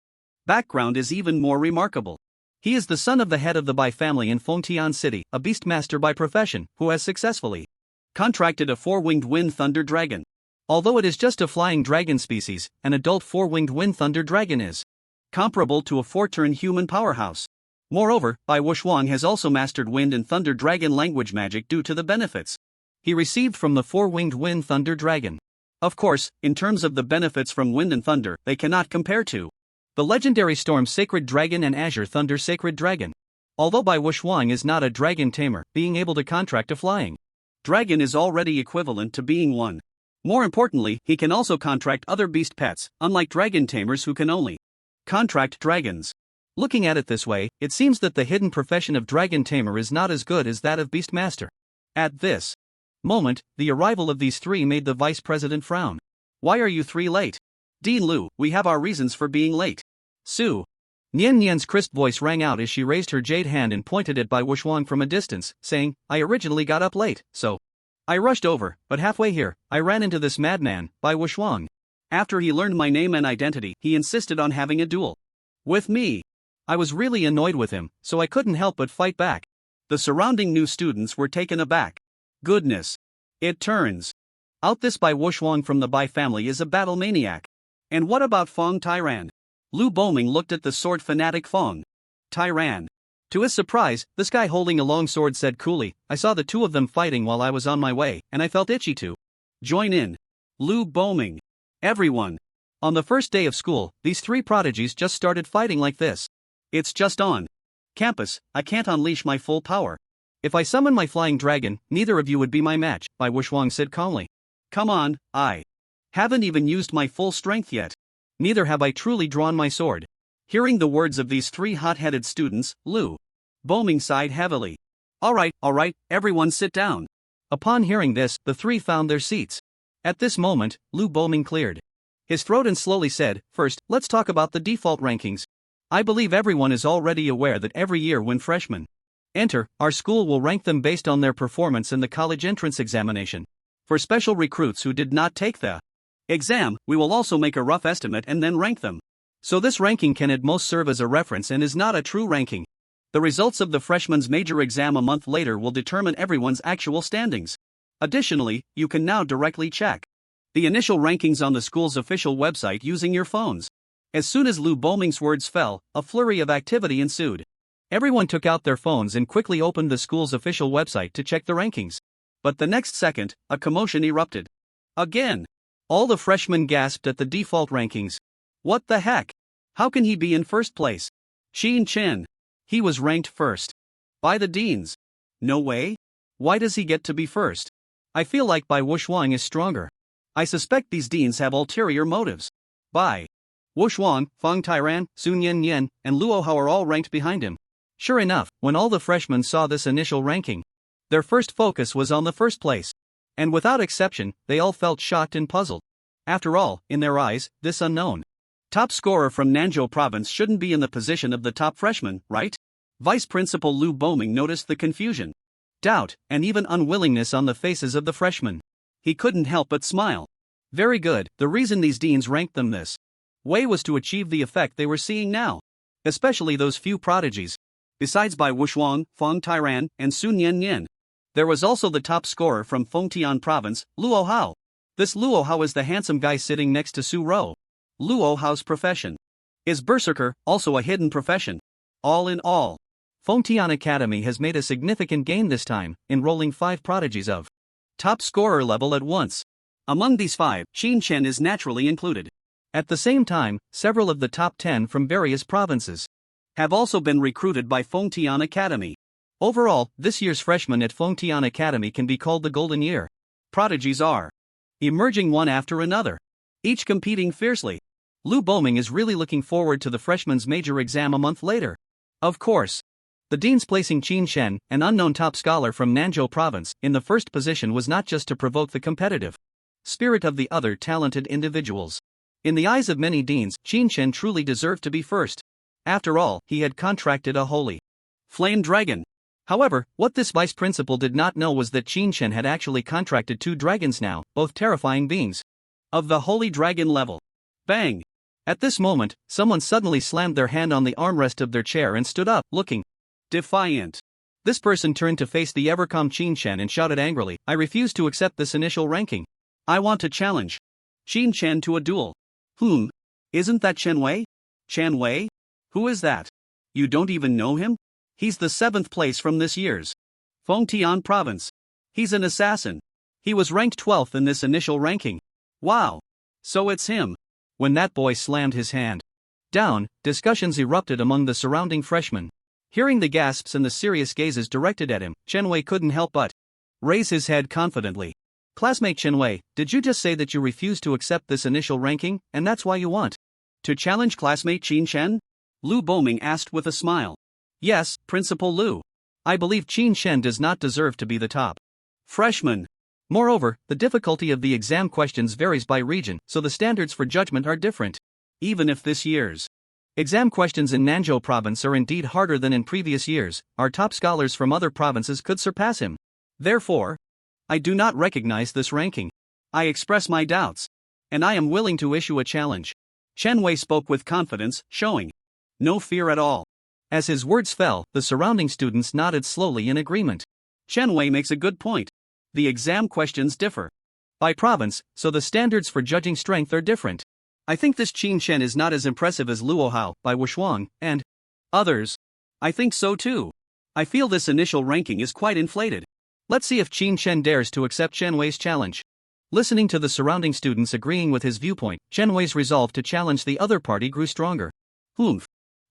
background is even more remarkable. He is the son of the head of the Bai family in Fengtian City, a beastmaster by profession, who has successfully contracted a 4-winged wind thunder dragon. Although it is just a flying dragon species, an adult 4-winged wind thunder dragon is comparable to a 4-turn human powerhouse. Moreover, Bai Wuxuan has also mastered wind and thunder dragon language magic due to the benefits he received from the 4-winged wind thunder dragon. Of course, in terms of the benefits from wind and thunder, they cannot compare to the legendary Storm Sacred Dragon and Azure Thunder Sacred Dragon. Although Bai Wuxuan is not a dragon tamer, being able to contract a flying dragon is already equivalent to being one. More importantly, he can also contract other beast pets, unlike dragon tamers who can only contract dragons. Looking at it this way, it seems that the hidden profession of dragon tamer is not as good as that of beastmaster. At this moment, the arrival of these three made the vice president frown. Why are you three late? Dean Lu, we have our reasons for being late. Su Nian Nian's crisp voice rang out as she raised her jade hand and pointed it Bai Wuxuan from a distance, saying, I originally got up late, so I rushed over, but halfway here, I ran into this madman, Bai Wuxuan. After he learned my name and identity, he insisted on having a duel with me. I was really annoyed with him, so I couldn't help but fight back. The surrounding new students were taken aback. Goodness. It turns out this Bai Wuxuan from the Bai family is a battle maniac. And what about Feng Tyran? Lu Boming looked at the sword fanatic Feng Tyran. To his surprise, this guy holding a long sword said coolly, I saw the two of them fighting while I was on my way, and I felt itchy to join in. Lu Boming. Everyone. On the first day of school, these three prodigies just started fighting like this. It's just on campus, I can't unleash my full power. If I summon my flying dragon, neither of you would be my match, Bai Wuxuan said calmly. Come on, I haven't even used my full strength yet. Neither have I truly drawn my sword. Hearing the words of these three hot-headed students, Lu Boming sighed heavily. Alright, everyone sit down. Upon hearing this, the three found their seats. At this moment, Lu Boming cleared his throat and slowly said, "First, let's talk about the default rankings. I believe everyone is already aware that every year when freshmen enter, our school will rank them based on their performance in the college entrance examination. For special recruits who did not take the exam, we will also make a rough estimate and then rank them. So this ranking can at most serve as a reference and is not a true ranking. The results of the freshman's major exam a month later will determine everyone's actual standings. Additionally, you can now directly check the initial rankings on the school's official website using your phones." As soon as Lu Boming's words fell, a flurry of activity ensued. Everyone took out their phones and quickly opened the school's official website to check the rankings. But the next second, a commotion erupted. Again! All the freshmen gasped at the default rankings. What the heck? How can he be in first place? Qin Chen. He was ranked first. By the deans. No way? Why does he get to be first? I feel like Bai Wuxuang is stronger. I suspect these deans have ulterior motives. Bai Wuxuang, Fang Tyran, Sun Yan, and Luo Hao are all ranked behind him. Sure enough, when all the freshmen saw this initial ranking, their first focus was on the first place. And without exception, they all felt shocked and puzzled. After all, in their eyes, this unknown top scorer from Nanzhou province shouldn't be in the position of the top freshman, right? Vice Principal Lu Boming noticed the confusion, doubt, and even unwillingness on the faces of the freshmen. He couldn't help but smile. Very good, the reason these deans ranked them this way was to achieve the effect they were seeing now. Especially those few prodigies. Besides Bai Wuxuang, Fang Tyran, and Sun Yan, there was also the top scorer from Fengtian province, Luo Hao. This Luo Hao is the handsome guy sitting next to Su Rou. Luo Hao's profession is berserker, also a hidden profession. All in all, Fengtian Academy has made a significant gain this time, enrolling 5 prodigies of top scorer level at once. Among these 5, Qin Chen is naturally included. At the same time, several of the top 10 from various provinces have also been recruited by Fengtian Academy. Overall, this year's freshmen at Fengtian Academy can be called the golden year. Prodigies are emerging one after another, each competing fiercely. Lu Boming is really looking forward to the freshman's major exam a month later. Of course, the dean's placing Qin Chen, an unknown top scholar from Nanzhou province, in the first position was not just to provoke the competitive spirit of the other talented individuals. In the eyes of many deans, Qin Chen truly deserved to be first. After all, he had contracted a holy flame dragon. However, what this vice principal did not know was that Qin Chen had actually contracted 2 dragons now, both terrifying beings of the holy dragon level. Bang! At this moment, someone suddenly slammed their hand on the armrest of their chair and stood up, looking defiant. This person turned to face the ever-calm Qin Chen and shouted angrily, "I refuse to accept this initial ranking. I want to challenge Qin Chen to a duel." Isn't that Chen Wei? Chen Wei? Who is that? You don't even know him? He's the 7th place from this year's Fengtian province. He's an assassin. He was ranked 12th in this initial ranking. Wow! So it's him. When that boy slammed his hand down, discussions erupted among the surrounding freshmen. Hearing the gasps and the serious gazes directed at him, Chen Wei couldn't help but raise his head confidently. "Classmate Chen Wei, did you just say that you refuse to accept this initial ranking, and that's why you want to challenge classmate Qin Chen?" Lu Boming asked with a smile. "Yes, Principal Lu. I believe Qin Chen does not deserve to be the top freshman. Moreover, the difficulty of the exam questions varies by region, so the standards for judgment are different. Even if this year's exam questions in Nanzhou province are indeed harder than in previous years, our top scholars from other provinces could surpass him. Therefore, I do not recognize this ranking. I express my doubts, and I am willing to issue a challenge." Chen Wei spoke with confidence, showing no fear at all. As his words fell, the surrounding students nodded slowly in agreement. Chen Wei makes a good point. The exam questions differ by province, so the standards for judging strength are different. I think this Qin Chen is not as impressive as Luo Hao, Bai Wuxuang, and others. I think so too. I feel this initial ranking is quite inflated. Let's see if Qin Chen dares to accept Chen Wei's challenge. Listening to the surrounding students agreeing with his viewpoint, Chen Wei's resolve to challenge the other party grew stronger.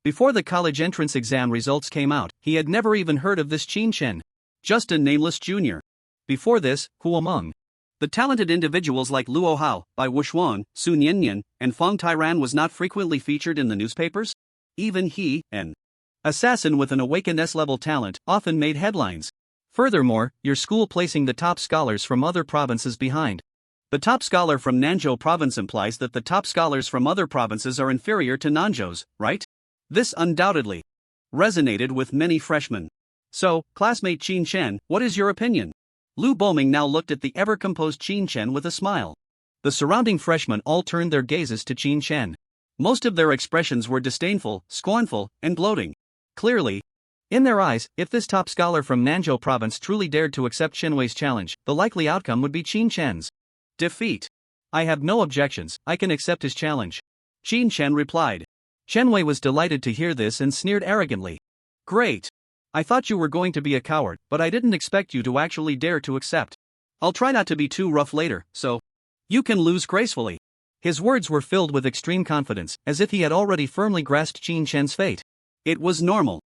Before the college entrance exam results came out, he had never even heard of this Qin Chen. Just a nameless junior. Before this, who among the talented individuals like Luo Hao, Bai Wuxuang, Sun Yan, and Fang Tyran was not frequently featured in the newspapers? Even he, an assassin with an awakened S-level talent, often made headlines. Furthermore, your school placing the top scholars from other provinces behind. The top scholar from Nanzhou province implies that the top scholars from other provinces are inferior to Nanzhou's, right? This undoubtedly resonated with many freshmen. So, classmate Qin Chen, what is your opinion? Lu Boming now looked at the ever-composed Qin Chen with a smile. The surrounding freshmen all turned their gazes to Qin Chen. Most of their expressions were disdainful, scornful, and gloating. Clearly, in their eyes, if this top scholar from Nanzhou province truly dared to accept Shenwei's challenge, the likely outcome would be Qin Chen's defeat. I have no objections, I can accept his challenge. Qin Chen replied. Shenwei was delighted to hear this and sneered arrogantly. Great. I thought you were going to be a coward, but I didn't expect you to actually dare to accept. I'll try not to be too rough later, so you can lose gracefully. His words were filled with extreme confidence, as if he had already firmly grasped Qin Chen's fate. It was normal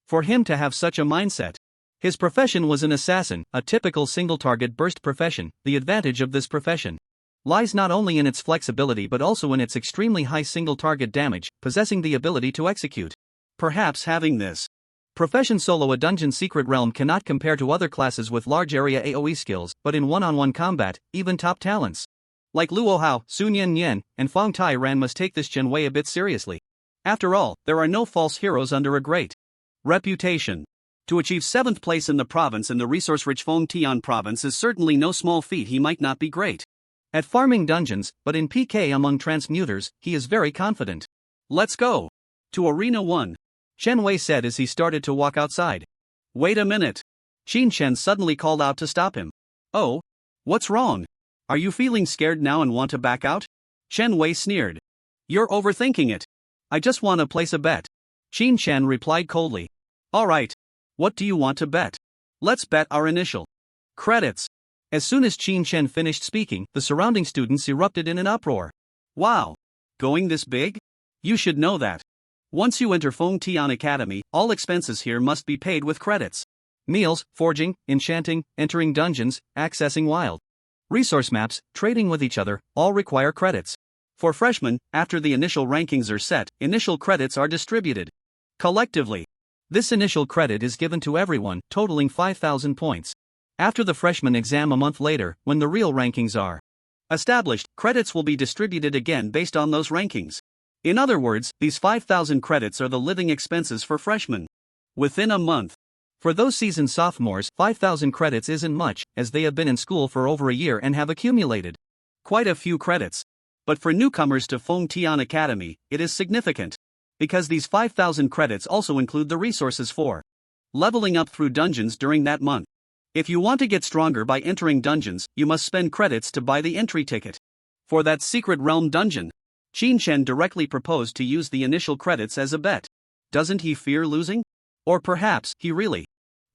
for him to have such a mindset. His profession was an assassin, a typical single-target burst profession. The advantage of this profession lies not only in its flexibility but also in its extremely high single-target damage, possessing the ability to execute. Perhaps having this profession solo a dungeon secret realm cannot compare to other classes with large area AoE skills, but in one-on-one combat, even top talents like Luo Hao, Sun Yan Yan, and Fong Tyran must take this Shenwei a bit seriously. After all, there are no false heroes under a great reputation. To achieve 7th place in the province in the resource-rich Fong Tian province is certainly no small feat. He might not be great at farming dungeons, but in PK among transmuters, he is very confident. Let's go to Arena 1, Shenwei said as he started to walk outside. Wait a minute. Qin Chen suddenly called out to stop him. Oh? What's wrong? Are you feeling scared now and want to back out? Shenwei sneered. You're overthinking it. I just want to place a bet. Qin Chen replied coldly. Alright. What do you want to bet? Let's bet our initial credits. As soon as Qin Chen finished speaking, the surrounding students erupted in an uproar. Wow. Going this big? You should know that. Once you enter Fong Tian Academy, all expenses here must be paid with credits. Meals, forging, enchanting, entering dungeons, accessing wild resource maps, trading with each other, all require credits. For freshmen, after the initial rankings are set, initial credits are distributed collectively. This initial credit is given to everyone, totaling 5,000 points. After the freshman exam a month later, when the real rankings are established, credits will be distributed again based on those rankings. In other words, these 5,000 credits are the living expenses for freshmen within a month. For those seasoned sophomores, 5,000 credits isn't much, as they have been in school for over a year and have accumulated quite a few credits. But for newcomers to Fong Tian Academy, it is significant, because these 5,000 credits also include the resources for leveling up through dungeons during that month. If you want to get stronger by entering dungeons, you must spend credits to buy the entry ticket for that secret realm dungeon. Qin Chen directly proposed to use the initial credits as a bet. Doesn't he fear losing? Or perhaps he really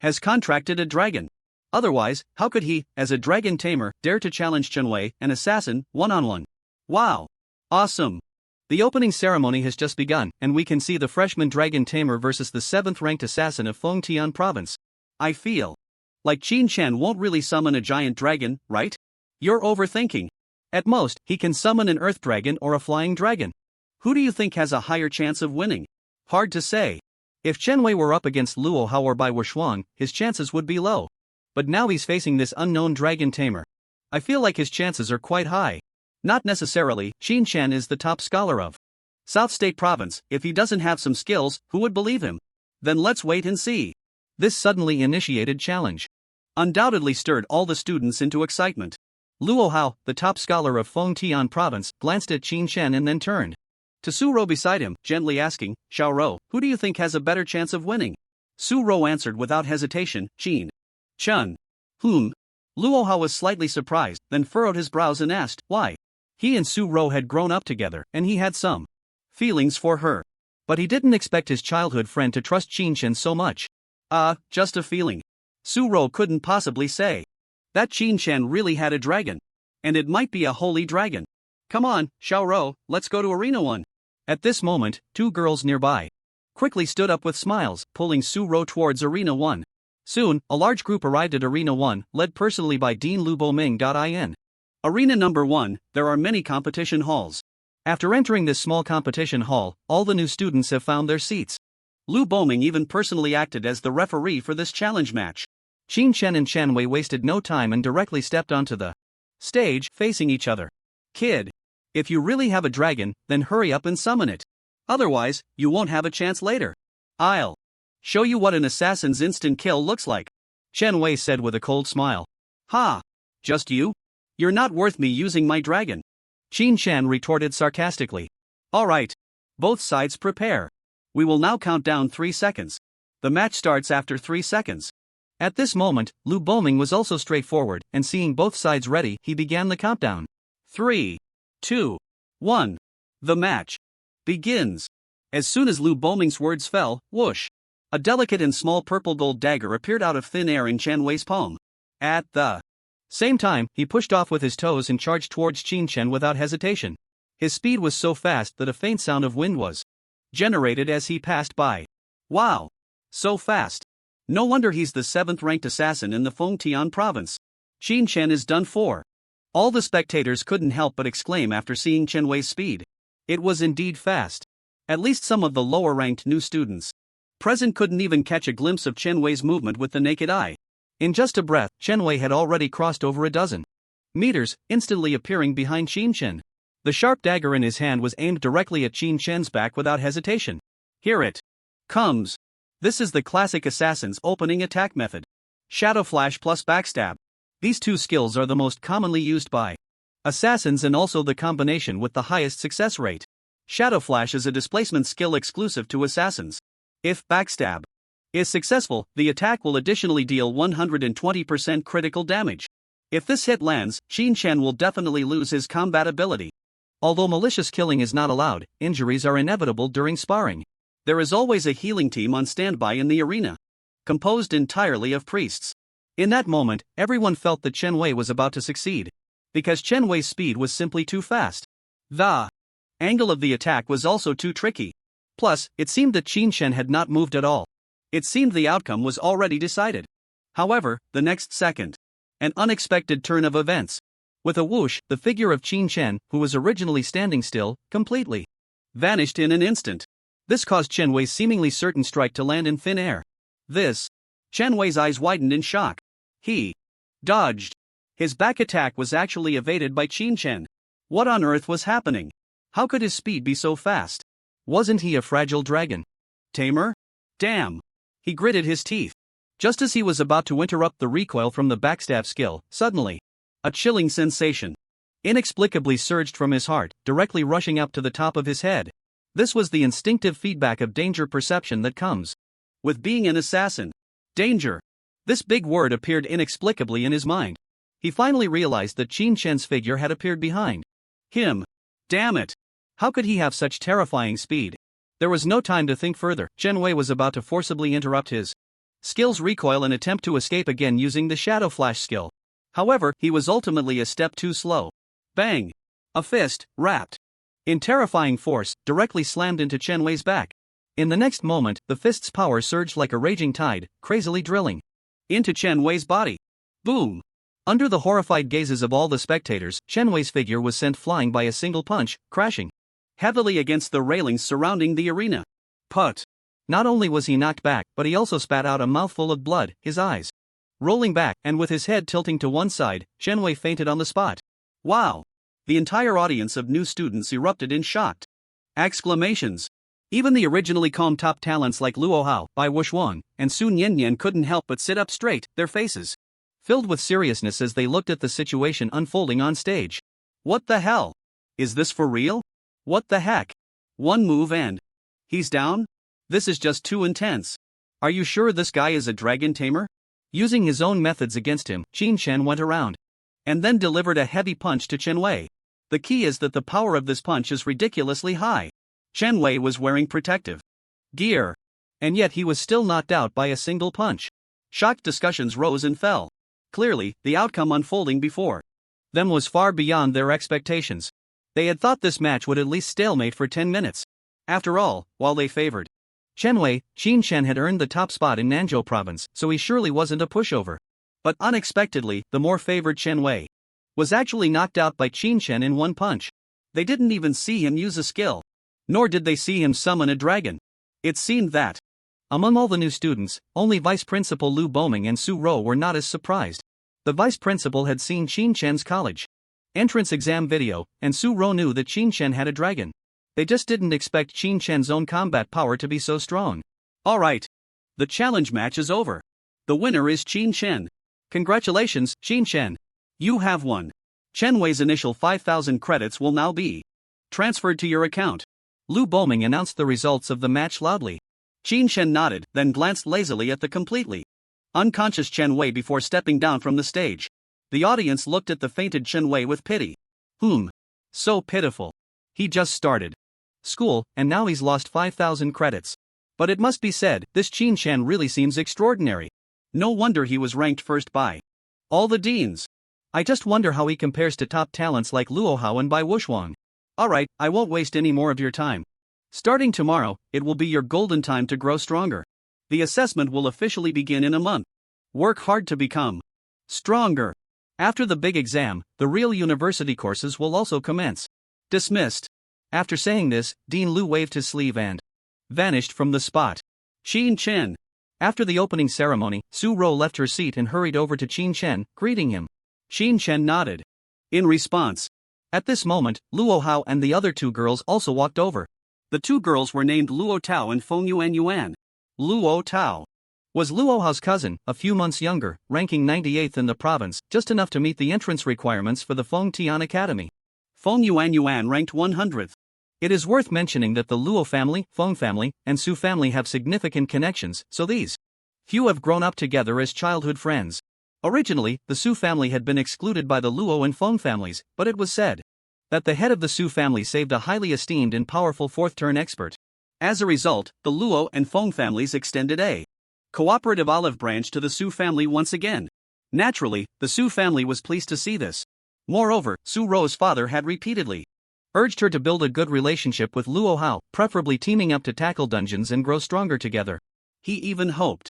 has contracted a dragon. Otherwise, how could he, as a dragon tamer, dare to challenge Shenwei, an assassin, one-on-one? Wow! Awesome! The opening ceremony has just begun, and we can see the freshman dragon tamer versus the 7th-ranked assassin of Fong Tian province. I feel like Qin Chen won't really summon a giant dragon, right? You're overthinking. At most, he can summon an earth dragon or a flying dragon. Who do you think has a higher chance of winning? Hard to say. If Shenwei were up against Luo Hao or Bai Wuxuang, his chances would be low. But now he's facing this unknown dragon tamer. I feel like his chances are quite high. Not necessarily. Qin Chen is the top scholar of South State Province. If he doesn't have some skills, who would believe him? Then let's wait and see. This suddenly initiated challenge undoubtedly stirred all the students into excitement. Luo Hao, the top scholar of Fong Tian province, glanced at Qin Chen and then turned to Su Ro beside him, gently asking, Xiao Ro, who do you think has a better chance of winning? Su Ro answered without hesitation, Qin Chen. Luo Hao was slightly surprised, then furrowed his brows and asked, why? He and Su Ro had grown up together, and he had some feelings for her. But he didn't expect his childhood friend to trust Qin Chen so much. Just a feeling. Su Ro couldn't possibly say. That Qin Chen really had a dragon. And it might be a holy dragon. Come on, Xiao Ro, let's go to Arena 1. At this moment, 2 girls nearby quickly stood up with smiles, pulling Su Ro towards Arena 1. Soon, a large group arrived at Arena 1, led personally by Dean Lu Boming.in. Arena number 1, there are many competition halls. After entering this small competition hall, all the new students have found their seats. Lu Boming even personally acted as the referee for this challenge match. Qin Chen and Chen Wei wasted no time and directly stepped onto the stage, facing each other. Kid, if you really have a dragon, then hurry up and summon it. Otherwise, you won't have a chance later. I'll show you what an assassin's instant kill looks like, Chen Wei said with a cold smile. Ha! Just you? You're not worth me using my dragon, Qin Chen retorted sarcastically. Alright. Both sides prepare. We will now count down 3 seconds. The match starts after 3 seconds. At this moment, Lu Boming was also straightforward, and seeing both sides ready, he began the countdown. 3, 2, 1. The match begins. As soon as Lu Boming's words fell, whoosh! A delicate and small purple gold dagger appeared out of thin air in Chen Wei's palm. At the same time, he pushed off with his toes and charged towards Qin Chen without hesitation. His speed was so fast that a faint sound of wind was generated as he passed by. Wow! So fast! No wonder he's the 7th-ranked assassin in the Fengtian province. Qin Chen is done for. All the spectators couldn't help but exclaim after seeing Chen Wei's speed. It was indeed fast. At least some of the lower-ranked new students present couldn't even catch a glimpse of Chen Wei's movement with the naked eye. In just a breath, Chen Wei had already crossed over a dozen meters, instantly appearing behind Qin Chen. The sharp dagger in his hand was aimed directly at Qin Chen's back without hesitation. Here it comes. This is the classic assassin's opening attack method. Shadow Flash plus Backstab. These two skills are the most commonly used by assassins and also the combination with the highest success rate. Shadow Flash is a displacement skill exclusive to assassins. If Backstab is successful, the attack will additionally deal 120% critical damage. If this hit lands, Qin Chen will definitely lose his combat ability. Although malicious killing is not allowed, injuries are inevitable during sparring. There is always a healing team on standby in the arena, composed entirely of priests. In that moment, everyone felt that Chen Wei was about to succeed, because Chen Wei's speed was simply too fast. The angle of the attack was also too tricky. Plus, it seemed that Qin Chen had not moved at all. It seemed the outcome was already decided. However, the next second, an unexpected turn of events. With a whoosh, the figure of Qin Chen, who was originally standing still, completely vanished in an instant. This caused Chen Wei's seemingly certain strike to land in thin air. Chen Wei's eyes widened in shock. He dodged. His back attack was actually evaded by Qin Chen. What on earth was happening? How could his speed be so fast? Wasn't he a fragile dragon? Tamer? Damn! He gritted his teeth. Just as he was about to interrupt the recoil from the backstab skill, suddenly, a chilling sensation inexplicably surged from his heart, directly rushing up to the top of his head. This was the instinctive feedback of danger perception that comes with being an assassin. Danger. This big word appeared inexplicably in his mind. He finally realized that Qin Chen's figure had appeared behind him. Damn it! How could he have such terrifying speed? There was no time to think further. Chen Wei was about to forcibly interrupt his skill's recoil and attempt to escape again using the Shadow Flash skill. However, he was ultimately a step too slow. Bang! A fist, wrapped in terrifying force, directly slammed into Chen Wei's back. In the next moment, the fist's power surged like a raging tide, crazily drilling into Chen Wei's body. Boom! Under the horrified gazes of all the spectators, Chen Wei's figure was sent flying by a single punch, crashing heavily against the railings surrounding the arena. Put! Not only was he knocked back, but he also spat out a mouthful of blood, his eyes rolling back, and with his head tilting to one side, Chen Wei fainted on the spot. Wow! The entire audience of new students erupted in shocked exclamations. Even the originally calm top talents like Luo Hao, Bai Wuxuan, and Sun Yanyan couldn't help but sit up straight, their faces filled with seriousness as they looked at the situation unfolding on stage. What the hell? Is this for real? What the heck? One move and he's down? This is just too intense. Are you sure this guy is a dragon tamer? Using his own methods against him, Qin Chen went around and then delivered a heavy punch to Chen Wei. The key is that the power of this punch is ridiculously high. Chen Wei was wearing protective gear, and yet he was still knocked out by a single punch. Shocked discussions rose and fell. Clearly, the outcome unfolding before them was far beyond their expectations. They had thought this match would at least stalemate for 10 minutes. After all, while they favored Chen Wei, Qin Chen had earned the top spot in Nanzhou province, so he surely wasn't a pushover. But unexpectedly, the more favored Chen Wei was actually knocked out by Qin Chen in one punch. They didn't even see him use a skill. Nor did they see him summon a dragon. It seemed that Among all the new students, only Vice Principal Lu Boming and Su Ro were not as surprised. The Vice Principal had seen Qin Chen's college entrance exam video, and Su Ro knew that Qin Chen had a dragon. They just didn't expect Qin Chen's own combat power to be so strong. Alright. The challenge match is over. The winner is Qin Chen. Congratulations, Qin Chen. You have won. Chen Wei's initial 5,000 credits will now be transferred to your account. Lu Boming announced the results of the match loudly. Qin Chen nodded, then glanced lazily at the completely unconscious Chen Wei before stepping down from the stage. The audience looked at the fainted Chen Wei with pity. So pitiful. He just started school, and now he's lost 5,000 credits. But it must be said, this Qin Chen really seems extraordinary. No wonder he was ranked first by all the deans. I just wonder how he compares to top talents like Luo Hao and Bai Wuxuang. Alright, I won't waste any more of your time. Starting tomorrow, it will be your golden time to grow stronger. The assessment will officially begin in a month. Work hard to become stronger. After the big exam, the real university courses will also commence. Dismissed. After saying this, Dean Lu waved his sleeve and vanished from the spot. Qin Chen. After the opening ceremony, Su Ro left her seat and hurried over to Qin Chen, greeting him. Qin Chen nodded in response. At this moment, Luo Hao and the other two girls also walked over. The two girls were named Luo Tao and Feng Yuan. Luo Tao was Luo Hao's cousin, a few months younger, ranking 98th in the province, just enough to meet the entrance requirements for the Feng Tian Academy. Feng Yuan ranked 100th. It is worth mentioning that the Luo family, Feng family, and Su family have significant connections, so these few have grown up together as childhood friends. Originally, the Su family had been excluded by the Luo and Feng families, but it was said that the head of the Su family saved a highly esteemed and powerful fourth-turn expert. As a result, the Luo and Feng families extended a cooperative olive branch to the Su family once again. Naturally, the Su family was pleased to see this. Moreover, Su Ro's father had repeatedly urged her to build a good relationship with Luo Hao, preferably teaming up to tackle dungeons and grow stronger together. He even hoped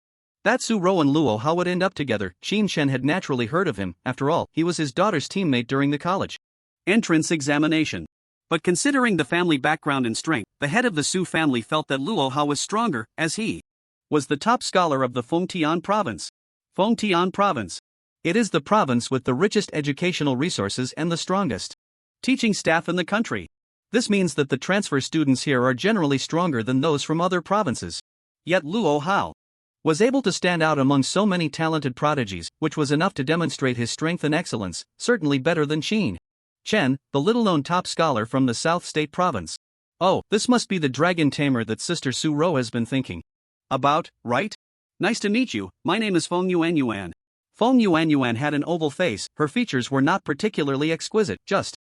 that Su Ro and Luo Hao would end up together. Qin Chen had naturally heard of him, after all, he was his daughter's teammate during the college entrance examination. But considering the family background and strength, the head of the Su family felt that Luo Hao was stronger, as he was the top scholar of the Feng Tian province. Feng Tian province. It is the province with the richest educational resources and the strongest teaching staff in the country. This means that the transfer students here are generally stronger than those from other provinces. Yet Luo Hao was able to stand out among so many talented prodigies, which was enough to demonstrate his strength and excellence, certainly better than Qin Chen, the little-known top scholar from the South State province. Oh, this must be the dragon tamer that Sister Su Ro has been thinking about, right? Nice to meet you, my name is Feng Yuan. Feng Yuan had an oval face, her features were not particularly exquisite, just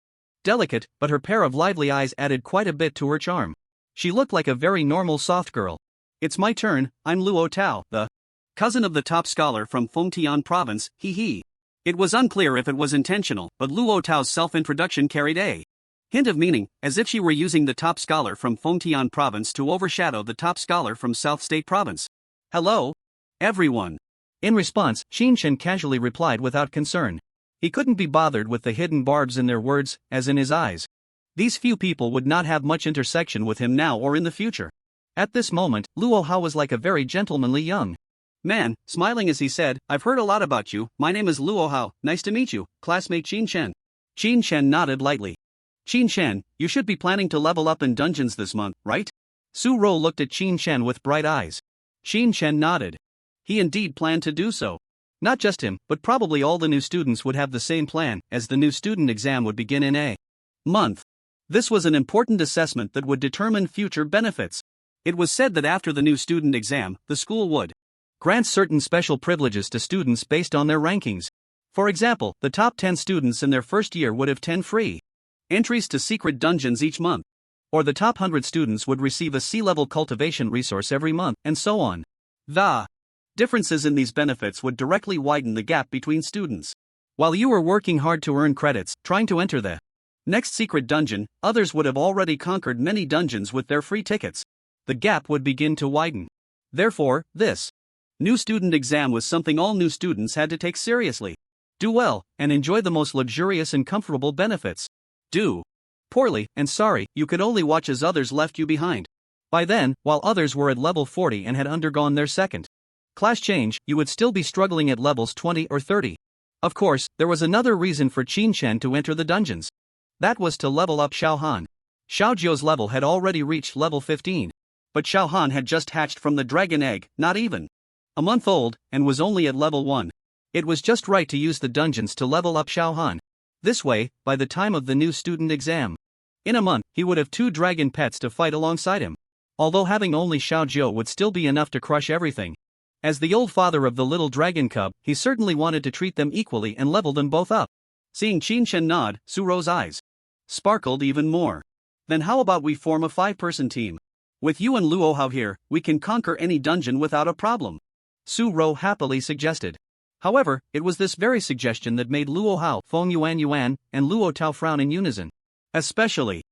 delicate, but her pair of lively eyes added quite a bit to her charm. She looked like a very normal soft girl. It's my turn, I'm Luo Tao, the cousin of the top scholar from Feng Tian province, hee. It was unclear if it was intentional, but Luo Tao's self-introduction carried a hint of meaning, as if she were using the top scholar from Feng Tian province to overshadow the top scholar from South State province. Hello, everyone. In response, Qin Chen casually replied without concern. He couldn't be bothered with the hidden barbs in their words, as in his eyes. These few people would not have much intersection with him now or in the future. At this moment, Luo Hao was like a very gentlemanly young man, smiling as he said, I've heard a lot about you, my name is Luo Hao, nice to meet you, classmate Qin Chen. Qin Chen nodded lightly. Qin Chen, you should be planning to level up in dungeons this month, right? Su Ro looked at Qin Chen with bright eyes. Qin Chen nodded. He indeed planned to do so. Not just him, but probably all the new students would have the same plan, as the new student exam would begin in a month. This was an important assessment that would determine future benefits. It was said that after the new student exam, the school would grant certain special privileges to students based on their rankings. For example, the top 10 students in their first year would have 10 free entries to secret dungeons each month. Or the top 100 students would receive a C-level cultivation resource every month, and so on. The differences in these benefits would directly widen the gap between students. While you were working hard to earn credits, trying to enter the next secret dungeon, others would have already conquered many dungeons with their free tickets. The gap would begin to widen. Therefore, this new student exam was something all new students had to take seriously. Do well, and enjoy the most luxurious and comfortable benefits. Do poorly, and sorry, you could only watch as others left you behind. By then, while others were at level 40 and had undergone their second class change, you would still be struggling at levels 20 or 30. Of course, there was another reason for Qin Shen to enter the dungeons. That was to level up Xiao Han. Xiao Jiu's level had already reached level 15. But Xiao Han had just hatched from the dragon egg, not even a month old, and was only at level 1. It was just right to use the dungeons to level up Xiao Han. This way, by the time of the new student exam, in a month, he would have 2 dragon pets to fight alongside him. Although having only Xiao Jiu would still be enough to crush everything. As the old father of the little dragon cub, he certainly wanted to treat them equally and level them both up. Seeing Qin Shen nod, Su Ro's eyes sparkled even more. Then how about we form a 5-person team? With you and Luo Hao here, we can conquer any dungeon without a problem. Su Ro happily suggested. However, it was this very suggestion that made Luo Hao, Feng Yuan, and Luo Tao frown in unison. Especially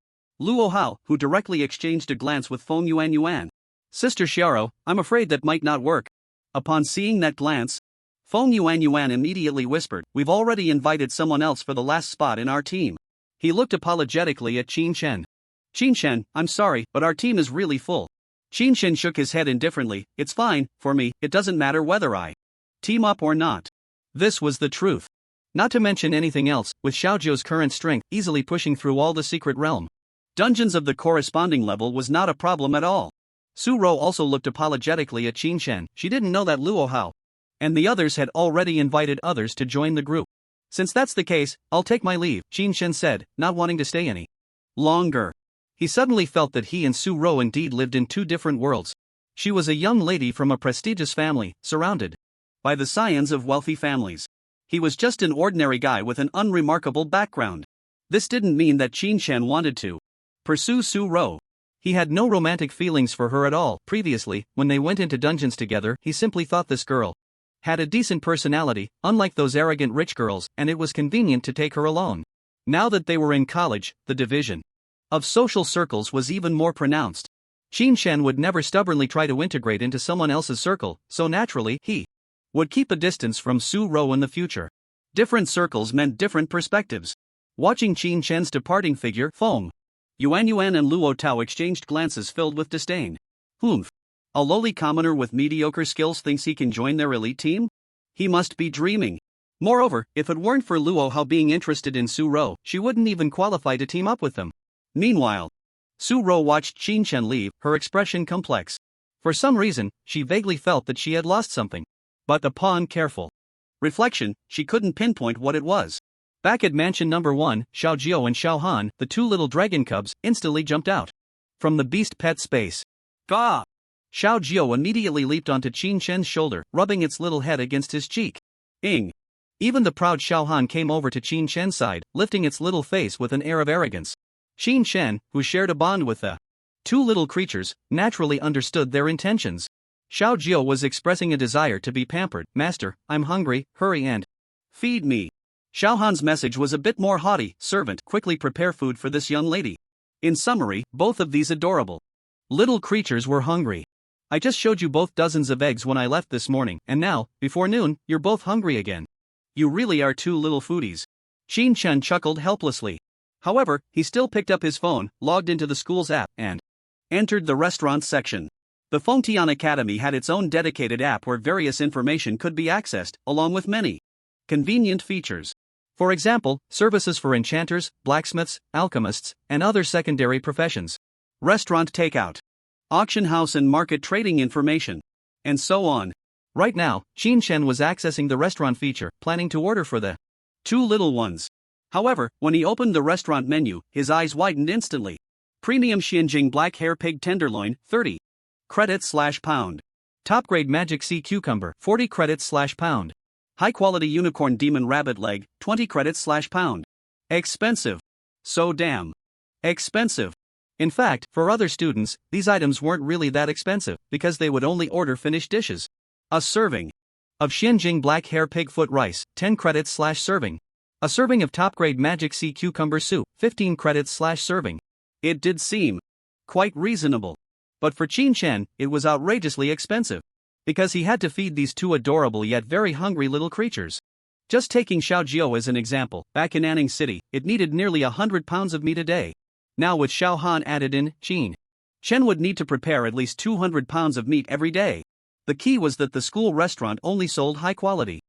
Luo Hao, who directly exchanged a glance with Feng Yuan. Sister Xiao, I'm afraid that might not work. Upon seeing that glance, Feng Yuan immediately whispered, we've already invited someone else for the last spot in our team. He looked apologetically at Qin Shen. Qin Shen, I'm sorry, but our team is really full. Qin Shen shook his head indifferently, it's fine, for me, it doesn't matter whether I team up or not. This was the truth. Not to mention anything else, with Xiaojiu's current strength easily pushing through all the secret realm dungeons of the corresponding level was not a problem at all. Su Ro also looked apologetically at Qin Shen. She didn't know that Luo Hao and the others had already invited others to join the group. Since that's the case, I'll take my leave, Qin Shen said, not wanting to stay any longer. He suddenly felt that he and Su Ro indeed lived in 2 different worlds. She was a young lady from a prestigious family, surrounded by the scions of wealthy families. He was just an ordinary guy with an unremarkable background. This didn't mean that Qin Shen wanted to pursue Su Ro. He had no romantic feelings for her at all. Previously, when they went into dungeons together, he simply thought this girl had a decent personality, unlike those arrogant rich girls, and it was convenient to take her alone. Now that they were in college, the division of social circles was even more pronounced. Qin Shen would never stubbornly try to integrate into someone else's circle, so naturally, he would keep a distance from Su Ro in the future. Different circles meant different perspectives. Watching Qin Shen's departing figure, Feng Yuan and Luo Tao exchanged glances filled with disdain. Humph. A lowly commoner with mediocre skills thinks he can join their elite team? He must be dreaming. Moreover, if it weren't for Luo Hao being interested in Su Ro, she wouldn't even qualify to team up with them. Meanwhile, Su Ro watched Qin Shen leave, her expression complex. For some reason, she vaguely felt that she had lost something. But upon careful reflection, she couldn't pinpoint what it was. Back at mansion number 1, Xiao Jiu and Xiao Han, the 2 little dragon cubs, instantly jumped out from the beast pet space. Gah! Xiao Jiu immediately leaped onto Qin Shen's shoulder, rubbing its little head against his cheek. Ing! Even the proud Xiao Han came over to Qin Shen's side, lifting its little face with an air of arrogance. Qin Shen, who shared a bond with the 2 little creatures, naturally understood their intentions. Xiao Jiu was expressing a desire to be pampered. Master, I'm hungry, hurry and feed me. Xiao Han's message was a bit more haughty. Servant, quickly prepare food for this young lady. In summary, both of these adorable little creatures were hungry. I just showed you both dozens of eggs when I left this morning, and now, before noon, you're both hungry again. You really are 2 little foodies. Qin Shen chuckled helplessly. However, he still picked up his phone, logged into the school's app, and entered the restaurant section. The Fengtian Academy had its own dedicated app where various information could be accessed, along with many convenient features. For example, services for enchanters, blacksmiths, alchemists, and other secondary professions. Restaurant takeout, auction house and market trading information, and so on. Right now, Qin Shen was accessing the restaurant feature, planning to order for the 2 little ones. However, when he opened the restaurant menu, his eyes widened instantly. Premium Xianjing Black Hair Pig Tenderloin, 30 credits/pound. Top grade Magic Sea Cucumber, 40 credits/pound. High quality Unicorn Demon Rabbit Leg, 20 credits/pound. Expensive. So damn expensive. In fact, for other students, these items weren't really that expensive, because they would only order finished dishes. A serving of Xianjing Black Hair Pig Foot Rice, 10 credits/serving. A serving of top grade Magic Sea Cucumber Soup, 15 credits/serving. It did seem quite reasonable. But for Qin Shen, it was outrageously expensive. Because he had to feed these 2 adorable yet very hungry little creatures. Just taking Xiao Jiu as an example, back in Anning City, it needed nearly 100 pounds of meat a day. Now with Xiao Han added in, Qin Chen would need to prepare at least 200 pounds of meat every day. The key was that the school restaurant only sold high-quality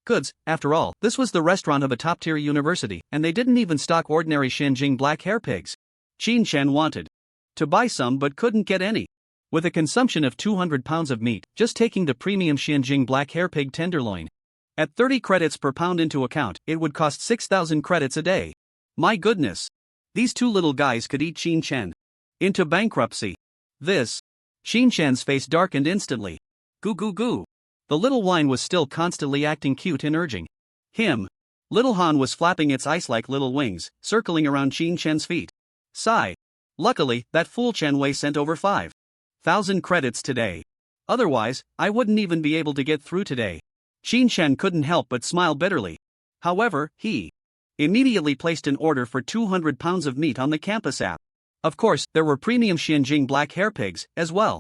goods. After all, this was the restaurant of a top-tier university, and they didn't even stock ordinary Shenjing black hair pigs. Qin Chen wanted to buy some but couldn't get any. With a consumption of 200 pounds of meat, just taking the premium Shenjing black hair pig tenderloin at 30 credits per pound into account, it would cost 6,000 credits a day. My goodness! These two little guys could eat Qin Chen into bankruptcy. This. Qin Chen's face darkened instantly. Goo goo goo. The little wine was still constantly acting cute and urging him. Little Han was flapping its ice-like little wings, circling around Qin Chen's feet. Sigh. Luckily, that fool Chen Wei sent over 5,000 credits today. Otherwise, I wouldn't even be able to get through today. Qin Chen couldn't help but smile bitterly. However, he immediately placed an order for 200 pounds of meat on the campus app. Of course, there were premium Shenjing black hair pigs, as well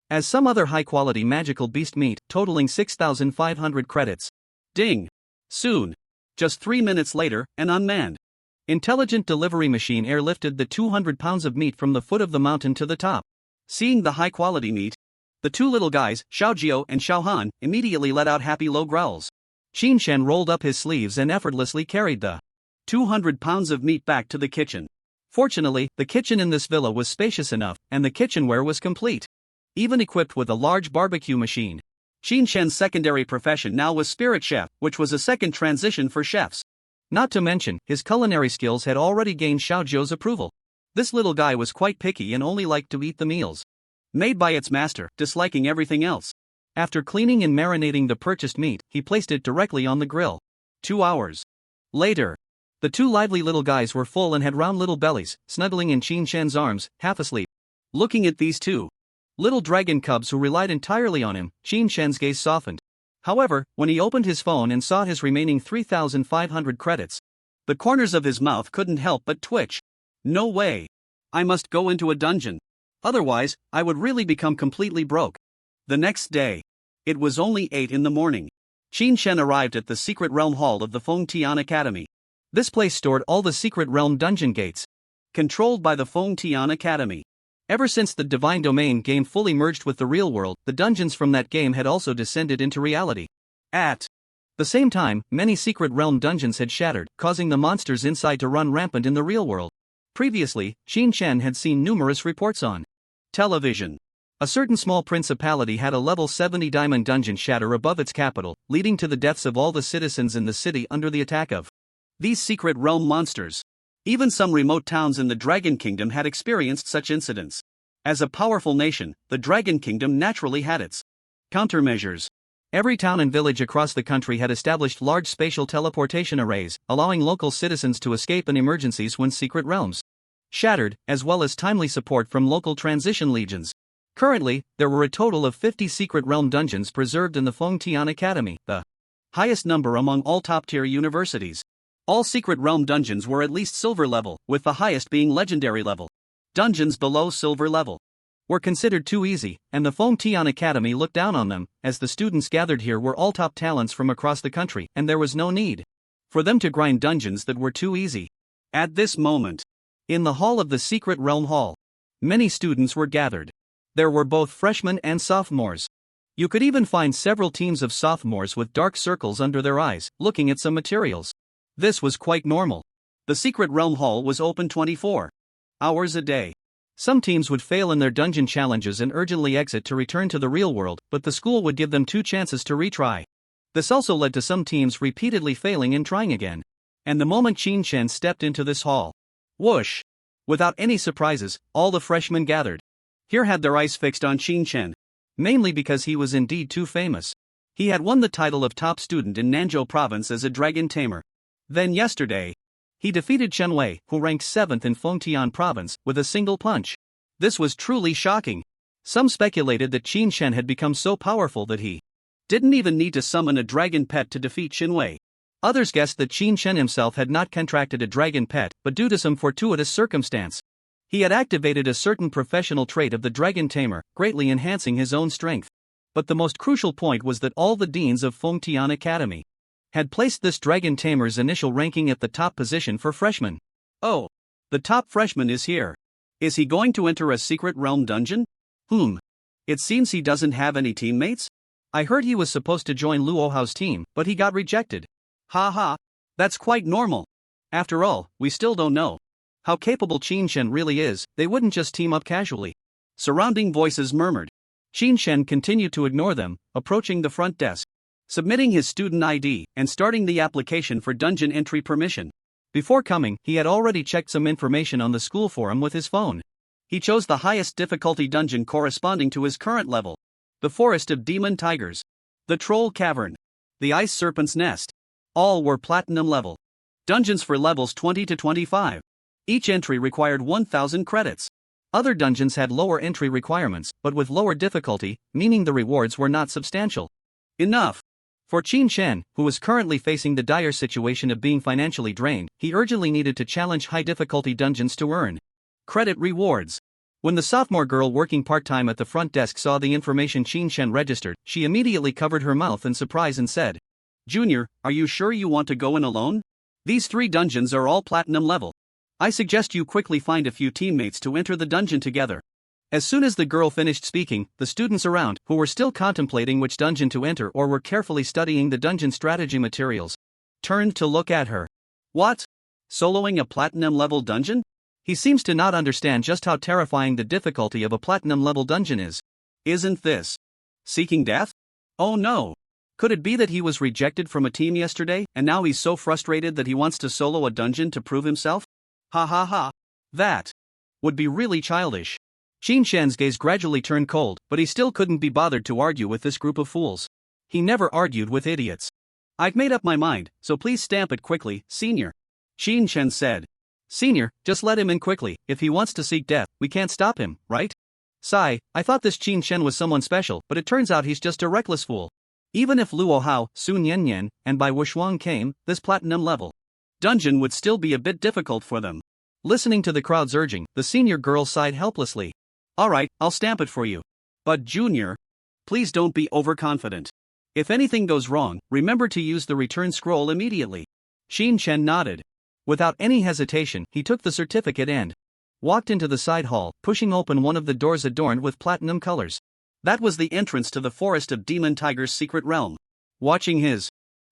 as some other high-quality magical beast meat, totaling 6,500 credits. Ding! Soon. Just 3 minutes later, an unmanned intelligent delivery machine airlifted the 200 pounds of meat from the foot of the mountain to the top. Seeing the high-quality meat, the two little guys, Xiaojiao and Xiaohan, immediately let out happy low growls. Qin Chen rolled up his sleeves and effortlessly carried the 200 pounds of meat back to the kitchen. Fortunately, the kitchen in this villa was spacious enough, and the kitchenware was complete, even equipped with a large barbecue machine. Qin Chen's secondary profession now was spirit chef, which was a second transition for chefs. Not to mention, his culinary skills had already gained Xiaojiao's approval. This little guy was quite picky and only liked to eat the meals made by its master, disliking everything else. After cleaning and marinating the purchased meat, he placed it directly on the grill. 2 hours later, the two lively little guys were full and had round little bellies, snuggling in Qin Chen's arms, half asleep. Looking at these two little dragon cubs who relied entirely on him, Qin Chen's gaze softened. However, when he opened his phone and saw his remaining 3,500 credits, the corners of his mouth couldn't help but twitch. No way! I must go into a dungeon. Otherwise, I would really become completely broke. The next day. It was only 8 in the morning. Qin Chen arrived at the Secret Realm Hall of the Feng Tian Academy. This place stored all the Secret Realm dungeon gates, controlled by the Feng Tian Academy. Ever since the Divine Domain game fully merged with the real world, the dungeons from that game had also descended into reality. At the same time, many Secret Realm dungeons had shattered, causing the monsters inside to run rampant in the real world. Previously, Qin Chen had seen numerous reports on television. A certain small principality had a level 70 diamond dungeon shatter above its capital, leading to the deaths of all the citizens in the city under the attack of these secret realm monsters. Even some remote towns in the Dragon Kingdom had experienced such incidents. As a powerful nation, the Dragon Kingdom naturally had its countermeasures. Every town and village across the country had established large spatial teleportation arrays, allowing local citizens to escape in emergencies when secret realms shattered, as well as timely support from local transition legions. Currently, there were a total of 50 secret realm dungeons preserved in the Feng Tian Academy, the highest number among all top-tier universities. All secret realm dungeons were at least silver level, with the highest being legendary level. Dungeons below silver level were considered too easy, and the Feng Tian Academy looked down on them, as the students gathered here were all top talents from across the country, and there was no need for them to grind dungeons that were too easy. At this moment, in the hall of the Secret Realm Hall, many students were gathered. There were both freshmen and sophomores. You could even find several teams of sophomores with dark circles under their eyes, looking at some materials. This was quite normal. The Secret Realm Hall was open 24 hours a day. Some teams would fail in their dungeon challenges and urgently exit to return to the real world, but the school would give them 2 chances to retry. This also led to some teams repeatedly failing and trying again. And the moment Qin Chen stepped into this hall, whoosh! Without any surprises, all the freshmen gathered here had their eyes fixed on Qin Chen. Mainly because he was indeed too famous. He had won the title of top student in Nanzhou province as a dragon tamer. Then yesterday, he defeated Chen Wei, who ranked 7th in Feng Tian province, with a single punch. This was truly shocking. Some speculated that Qin Chen had become so powerful that he didn't even need to summon a dragon pet to defeat Chen Wei. Others guessed that Qin Chen himself had not contracted a dragon pet, but due to some fortuitous circumstance, he had activated a certain professional trait of the dragon tamer, greatly enhancing his own strength. But the most crucial point was that all the deans of Feng Tian Academy had placed this dragon tamer's initial ranking at the top position for freshmen. Oh, the top freshman is here. Is he going to enter a secret realm dungeon? It seems he doesn't have any teammates? I heard he was supposed to join Luo Hao's team, but he got rejected. Ha. That's quite normal. After all, we still don't know how capable Qin Shen really is. They wouldn't just team up casually. Surrounding voices murmured. Qin Shen continued to ignore them, approaching the front desk, submitting his student ID, and starting the application for dungeon entry permission. Before coming, he had already checked some information on the school forum with his phone. He chose the highest difficulty dungeon corresponding to his current level: the Forest of Demon Tigers, the Troll Cavern, the Ice Serpent's Nest. All were platinum level dungeons for levels 20 to 25. Each entry required 1,000 credits. Other dungeons had lower entry requirements, but with lower difficulty, meaning the rewards were not substantial enough. For Qin Shen, who was currently facing the dire situation of being financially drained, he urgently needed to challenge high-difficulty dungeons to earn credit rewards. When the sophomore girl working part-time at the front desk saw the information Qin Shen registered, she immediately covered her mouth in surprise and said, "Junior, are you sure you want to go in alone? These 3 dungeons are all platinum level. I suggest you quickly find a few teammates to enter the dungeon together." As soon as the girl finished speaking, the students around, who were still contemplating which dungeon to enter or were carefully studying the dungeon strategy materials, turned to look at her. What? Soloing a platinum level dungeon? He seems to not understand just how terrifying the difficulty of a platinum level dungeon is. Isn't this seeking death? Oh no. Could it be that he was rejected from a team yesterday and now he's so frustrated that he wants to solo a dungeon to prove himself? Ha. That would be really childish. Qin Shen's gaze gradually turned cold, but he still couldn't be bothered to argue with this group of fools. He never argued with idiots. "I've made up my mind, so please stamp it quickly, senior," Qin Shen said. "Senior, just let him in quickly. If he wants to seek death, we can't stop him, right? Sigh, I thought this Qin Shen was someone special, but it turns out he's just a reckless fool." Even if Luo Hao, Sun Yanyan, and Bai Wuxuang came, this platinum level dungeon would still be a bit difficult for them. Listening to the crowd's urging, the senior girl sighed helplessly. "Alright, I'll stamp it for you. But Junior, please don't be overconfident. If anything goes wrong, remember to use the return scroll immediately." Qin Shen nodded. Without any hesitation, he took the certificate and walked into the side hall, pushing open one of the doors adorned with platinum colors. That was the entrance to the Forest of Demon Tigers' secret realm. Watching his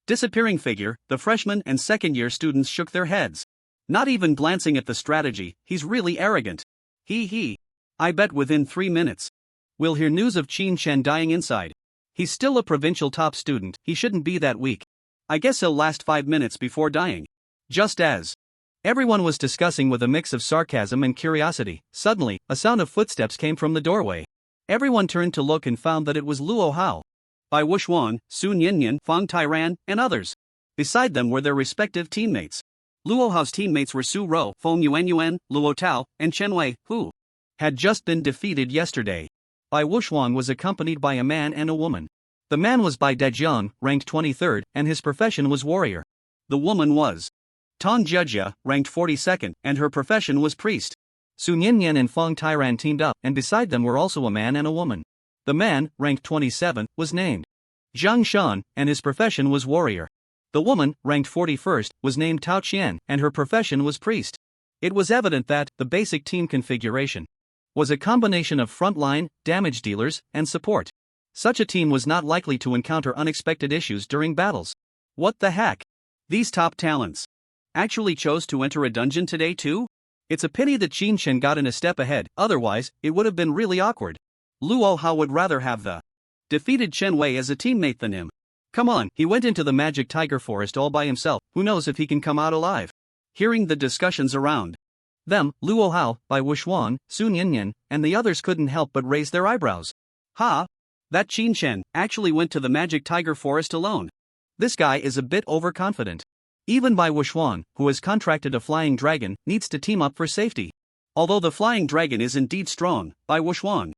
disappearing figure, the freshman and second-year students shook their heads. Not even glancing at the strategy, he's really arrogant. He. I bet within 3 minutes we'll hear news of Qin Shen dying inside. He's still a provincial top student, he shouldn't be that weak. I guess he'll last 5 minutes before dying. Just as everyone was discussing with a mix of sarcasm and curiosity, suddenly, a sound of footsteps came from the doorway. Everyone turned to look and found that it was Luo Hao, Bai Wuxuang, Sun Yanyan, Fang Tyran, and others. Beside them were their respective teammates. Luo Hao's teammates were Su Rou, Feng Yuanyuan, Luo Tao, and Chen Wei, who had just been defeated yesterday. Bai Wuxuang was accompanied by a man and a woman. The man was Bai Dejiang, ranked 23rd, and his profession was warrior. The woman was Tang Jejia, ranked 42nd, and her profession was priest. Sun Yanyan and Feng Tyran teamed up, and beside them were also a man and a woman. The man, ranked 27th, was named Zhang Shan, and his profession was warrior. The woman, ranked 41st, was named Tao Qian, and her profession was priest. It was evident that the basic team configuration was a combination of frontline, damage dealers, and support. Such a team was not likely to encounter unexpected issues during battles. What the heck? These top talents actually chose to enter a dungeon today too? It's a pity that Qin Shen got in a step ahead, otherwise, it would have been really awkward. Luo Hao would rather have the defeated Chen Wei as a teammate than him. Come on, he went into the magic tiger forest all by himself, who knows if he can come out alive. Hearing the discussions around them, Luo Hao, Bai Wuxuang, Sun Yanyan, and the others couldn't help but raise their eyebrows. Ha! That Qin Shen actually went to the magic tiger forest alone. This guy is a bit overconfident. Even Bai Wuxuang, who has contracted a flying dragon, needs to team up for safety. Although the flying dragon is indeed strong, Bai Wuxuang,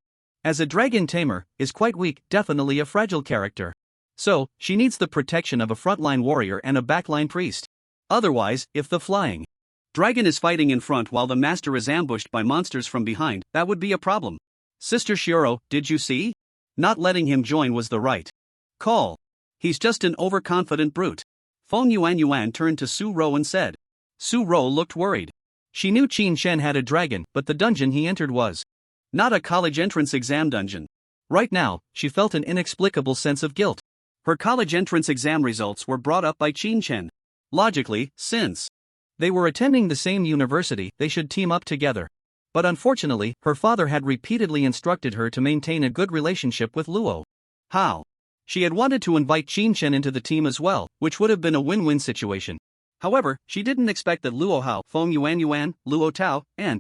as a dragon tamer, is quite weak, definitely a fragile character. So, she needs the protection of a frontline warrior and a backline priest. Otherwise, if the flying dragon is fighting in front while the master is ambushed by monsters from behind, that would be a problem. Sister Shioro, did you see? Not letting him join was the right call. He's just an overconfident brute. Feng Yuanyuan turned to Su Rou and said. Su Rou looked worried. She knew Qin Shen had a dragon, but the dungeon he entered was not a college entrance exam dungeon. Right now, she felt an inexplicable sense of guilt. Her college entrance exam results were brought up by Qin Shen. Logically, since they were attending the same university, they should team up together. But unfortunately, her father had repeatedly instructed her to maintain a good relationship with Luo Hao. She had wanted to invite Qin Shen into the team as well, which would have been a win-win situation. However, she didn't expect that Luo Hao, Feng Yuan, Luo Tao, and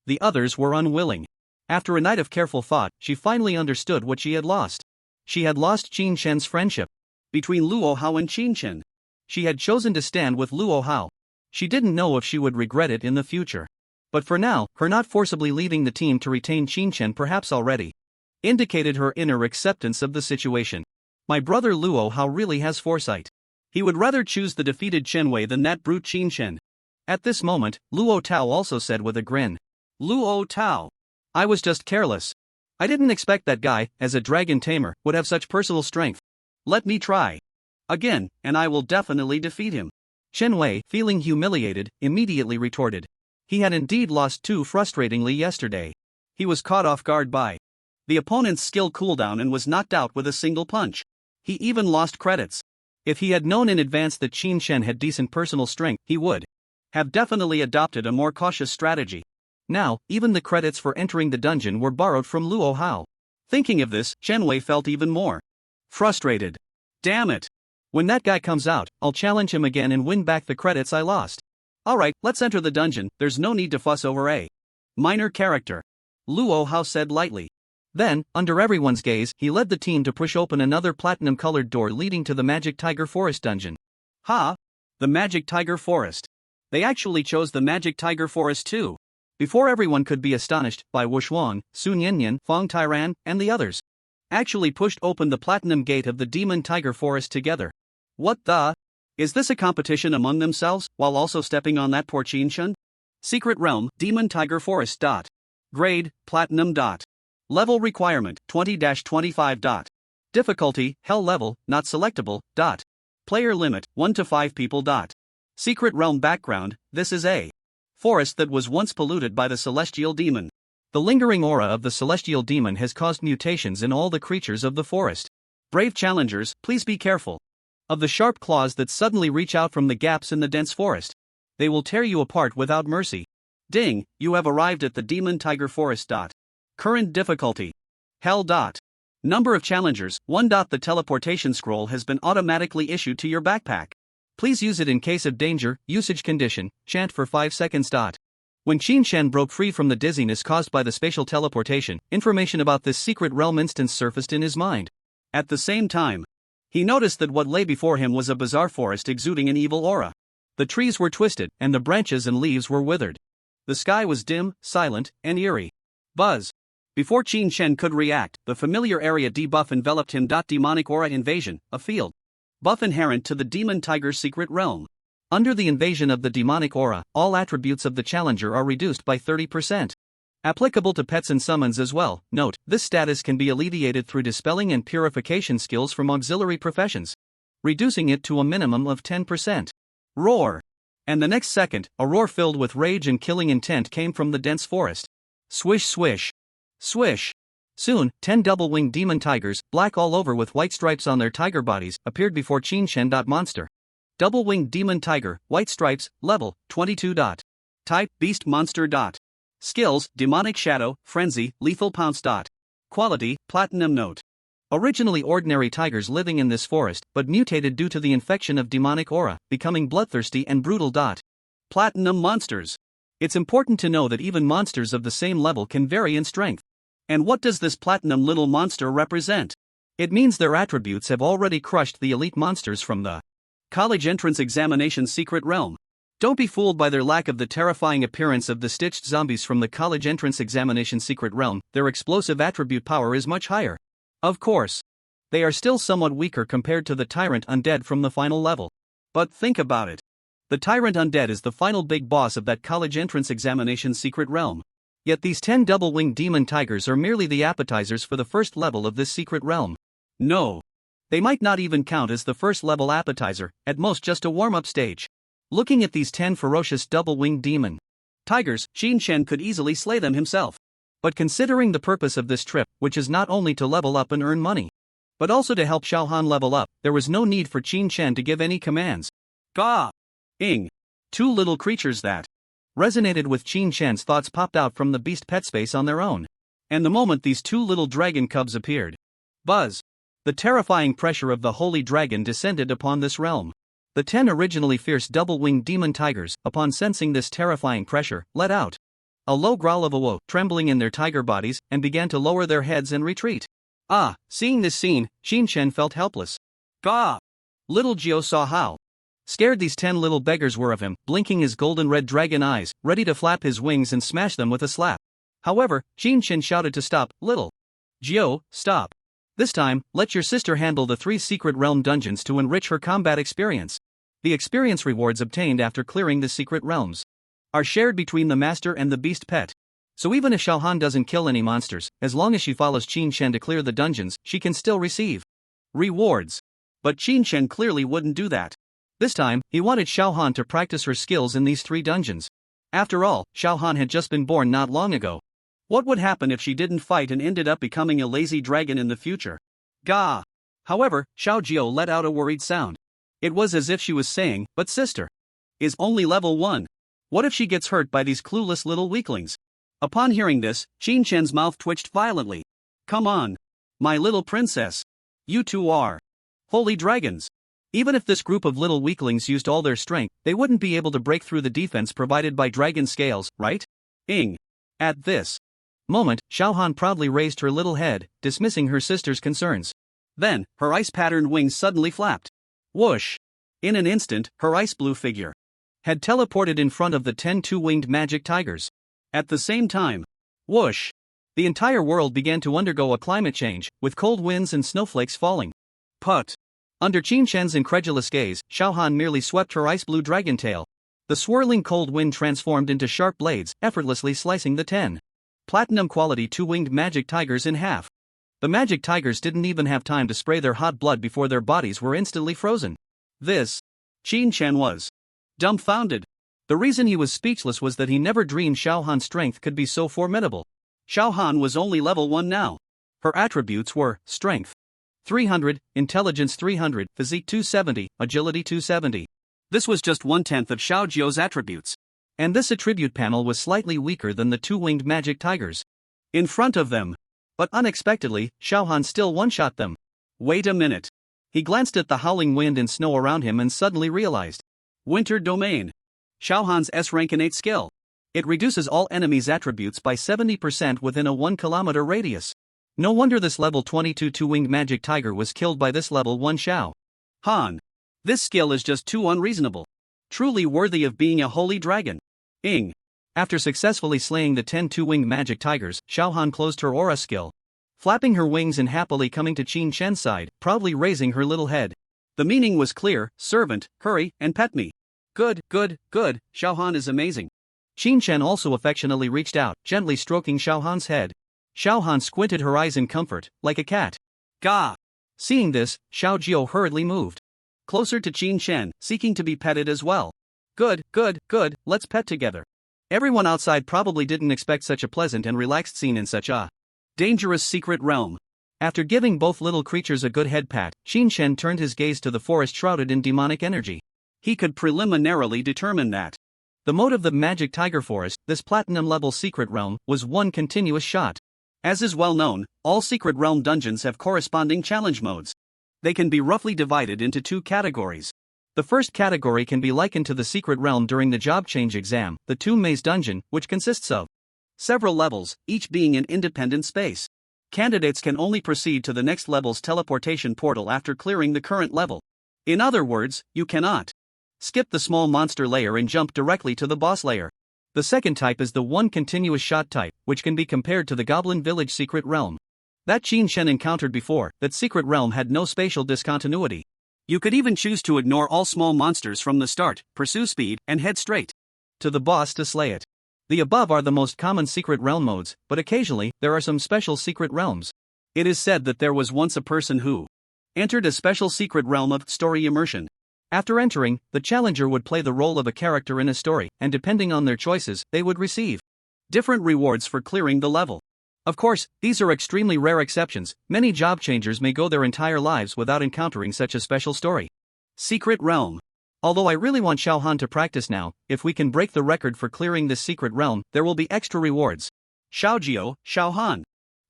the others were unwilling. After a night of careful thought, she finally understood what she had lost. She had lost Qin Shen's friendship. Between Luo Hao and Qin Shen, she had chosen to stand with Luo Hao. She didn't know if she would regret it in the future. But for now, her not forcibly leaving the team to retain Qin Shen perhaps already indicated her inner acceptance of the situation. My brother Luo Hao really has foresight. He would rather choose the defeated Chen Wei than that brute Qin Shen. At this moment, Luo Tao also said with a grin. Luo Tao. I was just careless. I didn't expect that guy, as a dragon tamer, would have such personal strength. Let me try again, and I will definitely defeat him. Chen Wei, feeling humiliated, immediately retorted. He had indeed lost too frustratingly yesterday. He was caught off guard by the opponent's skill cooldown and was knocked out with a single punch. He even lost credits. If he had known in advance that Qin Shen had decent personal strength, he would have definitely adopted a more cautious strategy. Now, even the credits for entering the dungeon were borrowed from Luo Hao. Thinking of this, Chen Wei felt even more frustrated. Damn it. When that guy comes out, I'll challenge him again and win back the credits I lost. Alright, let's enter the dungeon, there's no need to fuss over a minor character, Luo Hao said lightly. Then, under everyone's gaze, he led the team to push open another platinum-colored door leading to the Magic Tiger Forest dungeon. Ha! The Magic Tiger Forest. They actually chose the Magic Tiger Forest too. Before everyone could be astonished, Bai Wuxuan, Sun Yinyan, Fang Tyran, and the others actually pushed open the platinum gate of the Demon Tiger Forest together. What the? Is this a competition among themselves, while also stepping on that poor Qin Shen? Secret Realm, Demon Tiger Forest. Grade, Platinum. Level requirement, 20-25. Difficulty, Hell level, not selectable. Player limit, 1 to 5 people. Secret Realm background, this is a forest that was once polluted by the Celestial Demon. The lingering aura of the Celestial Demon has caused mutations in all the creatures of the forest. Brave challengers, please be careful of the sharp claws that suddenly reach out from the gaps in the dense forest. They will tear you apart without mercy. Ding, you have arrived at the Demon Tiger Forest. Current difficulty, Hell. Number of challengers, 1. The teleportation scroll has been automatically issued to your backpack. Please use it in case of danger. Usage condition, chant for 5 seconds. When Qin Shen broke free from the dizziness caused by the spatial teleportation, information about this secret realm instance surfaced in his mind. At the same time, he noticed that what lay before him was a bizarre forest exuding an evil aura. The trees were twisted, and the branches and leaves were withered. The sky was dim, silent, and eerie. Buzz. Before Qin Shen could react, the familiar area debuff enveloped him. Demonic aura invasion, a field buff inherent to the Demon Tiger's secret realm. Under the invasion of the demonic aura, all attributes of the challenger are reduced by 30%. Applicable to pets and summons as well. Note, this status can be alleviated through dispelling and purification skills from auxiliary professions, reducing it to a minimum of 10%. Roar! And the next second, a roar filled with rage and killing intent came from the dense forest. Swish swish. Swish. Soon, 10 double-winged demon tigers, black all over with white stripes on their tiger bodies, appeared before Qin Shen. Monster. Double-winged demon tiger, white stripes, level, 22. Type, beast monster. Skills, demonic shadow, frenzy, lethal pounce. Quality, platinum. Note. Originally ordinary tigers living in this forest, but mutated due to the infection of demonic aura, becoming bloodthirsty and brutal. Platinum monsters. It's important to know that even monsters of the same level can vary in strength. And what does this platinum little monster represent? It means their attributes have already crushed the elite monsters from the college entrance examination secret realm. Don't be fooled by their lack of the terrifying appearance of the stitched zombies from the college entrance examination secret realm. Their explosive attribute power is much higher. Of course, they are still somewhat weaker compared to the tyrant undead from the final level. But think about it. The tyrant undead is the final big boss of that college entrance examination secret realm. Yet these 10 double-winged demon tigers are merely the appetizers for the first level of this secret realm. No. They might not even count as the first level appetizer, at most just a warm-up stage. Looking at these 10 ferocious double-winged demon tigers, Qin Shen could easily slay them himself. But considering the purpose of this trip, which is not only to level up and earn money, but also to help Xiao Han level up, there was no need for Qin Shen to give any commands. Ga! Ing! Two little creatures that resonated with Qin Shen's thoughts popped out from the beast pet space on their own. And the moment these two little dragon cubs appeared, buzz! The terrifying pressure of the holy dragon descended upon this realm. The 10 originally fierce double-winged demon tigers, upon sensing this terrifying pressure, let out a low growl of awoe, trembling in their tiger bodies, and began to lower their heads and retreat. Seeing this scene, Qin Shen felt helpless. Ga! Little Jiao saw how scared these 10 little beggars were of him, blinking his golden red dragon eyes, ready to flap his wings and smash them with a slap. However, Qin Shen shouted to stop. Little Jiao, stop. This time, let your sister handle the 3 secret realm dungeons to enrich her combat experience. The experience rewards obtained after clearing the secret realms are shared between the master and the beast pet. So even if Xiao Han doesn't kill any monsters, as long as she follows Qin Shen to clear the dungeons, she can still receive rewards. But Qin Shen clearly wouldn't do that. This time, he wanted Xiao Han to practice her skills in these 3 dungeons. After all, Xiao Han had just been born not long ago. What would happen if she didn't fight and ended up becoming a lazy dragon in the future? Ga! However, Xiao Jiao let out a worried sound. It was as if she was saying, but sister is only level 1. What if she gets hurt by these clueless little weaklings? Upon hearing this, Qin Shen's mouth twitched violently. Come on, my little princess. You two are holy dragons. Even if this group of little weaklings used all their strength, they wouldn't be able to break through the defense provided by dragon scales, right? Ing. At this moment, Xiao Han proudly raised her little head, dismissing her sister's concerns. Then, her ice-patterned wings suddenly flapped. Whoosh! In an instant, her ice-blue figure had teleported in front of the 10 two-winged magic tigers. At the same time, whoosh! The entire world began to undergo a climate change, with cold winds and snowflakes falling. Put! Under Qin Shen's incredulous gaze, Xiao Han merely swept her ice-blue dragon tail. The swirling cold wind transformed into sharp blades, effortlessly slicing the 10 platinum-quality two-winged magic tigers in half. The magic tigers didn't even have time to spray their hot blood before their bodies were instantly frozen. This Qin Shen was dumbfounded. The reason he was speechless was that he never dreamed Xiao Han's strength could be so formidable. Xiao Han was only level 1 now. Her attributes were Strength 300, Intelligence 300, Physique 270, Agility 270. This was just 1/10 of Xiao Jiao's attributes. And this attribute panel was slightly weaker than the two-winged magic tigers in front of them. But unexpectedly, Xiao Han still one-shot them. Wait a minute. He glanced at the howling wind and snow around him and suddenly realized. Winter Domain. Xiao Han's S-rank innate skill. It reduces all enemies' attributes by 70% within a 1-kilometer radius. No wonder this level 22 two-winged magic tiger was killed by this level 1 Xiao Han. This skill is just too unreasonable. Truly worthy of being a holy dragon. Ing. After successfully slaying the 10 two-winged magic tigers, Xiao Han closed her aura skill, flapping her wings and happily coming to Qin Shen's side, proudly raising her little head. The meaning was clear: servant, hurry, and pet me. Good, good, good, Xiao Han is amazing. Qin Shen also affectionately reached out, gently stroking Xiao Han's head. Xiao Han squinted her eyes in comfort, like a cat. Ga! Seeing this, Xiao Jiao hurriedly moved closer to Qin Shen, seeking to be petted as well. Good, good, good, let's pet together. Everyone outside probably didn't expect such a pleasant and relaxed scene in such a dangerous secret realm. After giving both little creatures a good head pat, Qin Shen turned his gaze to the forest shrouded in demonic energy. He could preliminarily determine that the mode of the magic tiger forest, this platinum-level secret realm, was one continuous shot. As is well known, all secret realm dungeons have corresponding challenge modes. They can be roughly divided into 2 categories. The first category can be likened to the secret realm during the job change exam, the Tomb Maze dungeon, which consists of several levels, each being an independent space. Candidates can only proceed to the next level's teleportation portal after clearing the current level. In other words, you cannot skip the small monster layer and jump directly to the boss layer. The second type is the one continuous shot type, which can be compared to the Goblin Village secret realm that Qin Shen encountered before. That secret realm had no spatial discontinuity. You could even choose to ignore all small monsters from the start, pursue speed, and head straight to the boss to slay it. The above are the most common secret realm modes, but occasionally, there are some special secret realms. It is said that there was once a person who entered a special secret realm of story immersion. After entering, the challenger would play the role of a character in a story, and depending on their choices, they would receive different rewards for clearing the level. Of course, these are extremely rare exceptions. Many job changers may go their entire lives without encountering such a special story. Secret Realm. Although I really want Xiaohan to practice now, if we can break the record for clearing this secret realm, there will be extra rewards. Xiaojiao, Xiaohan.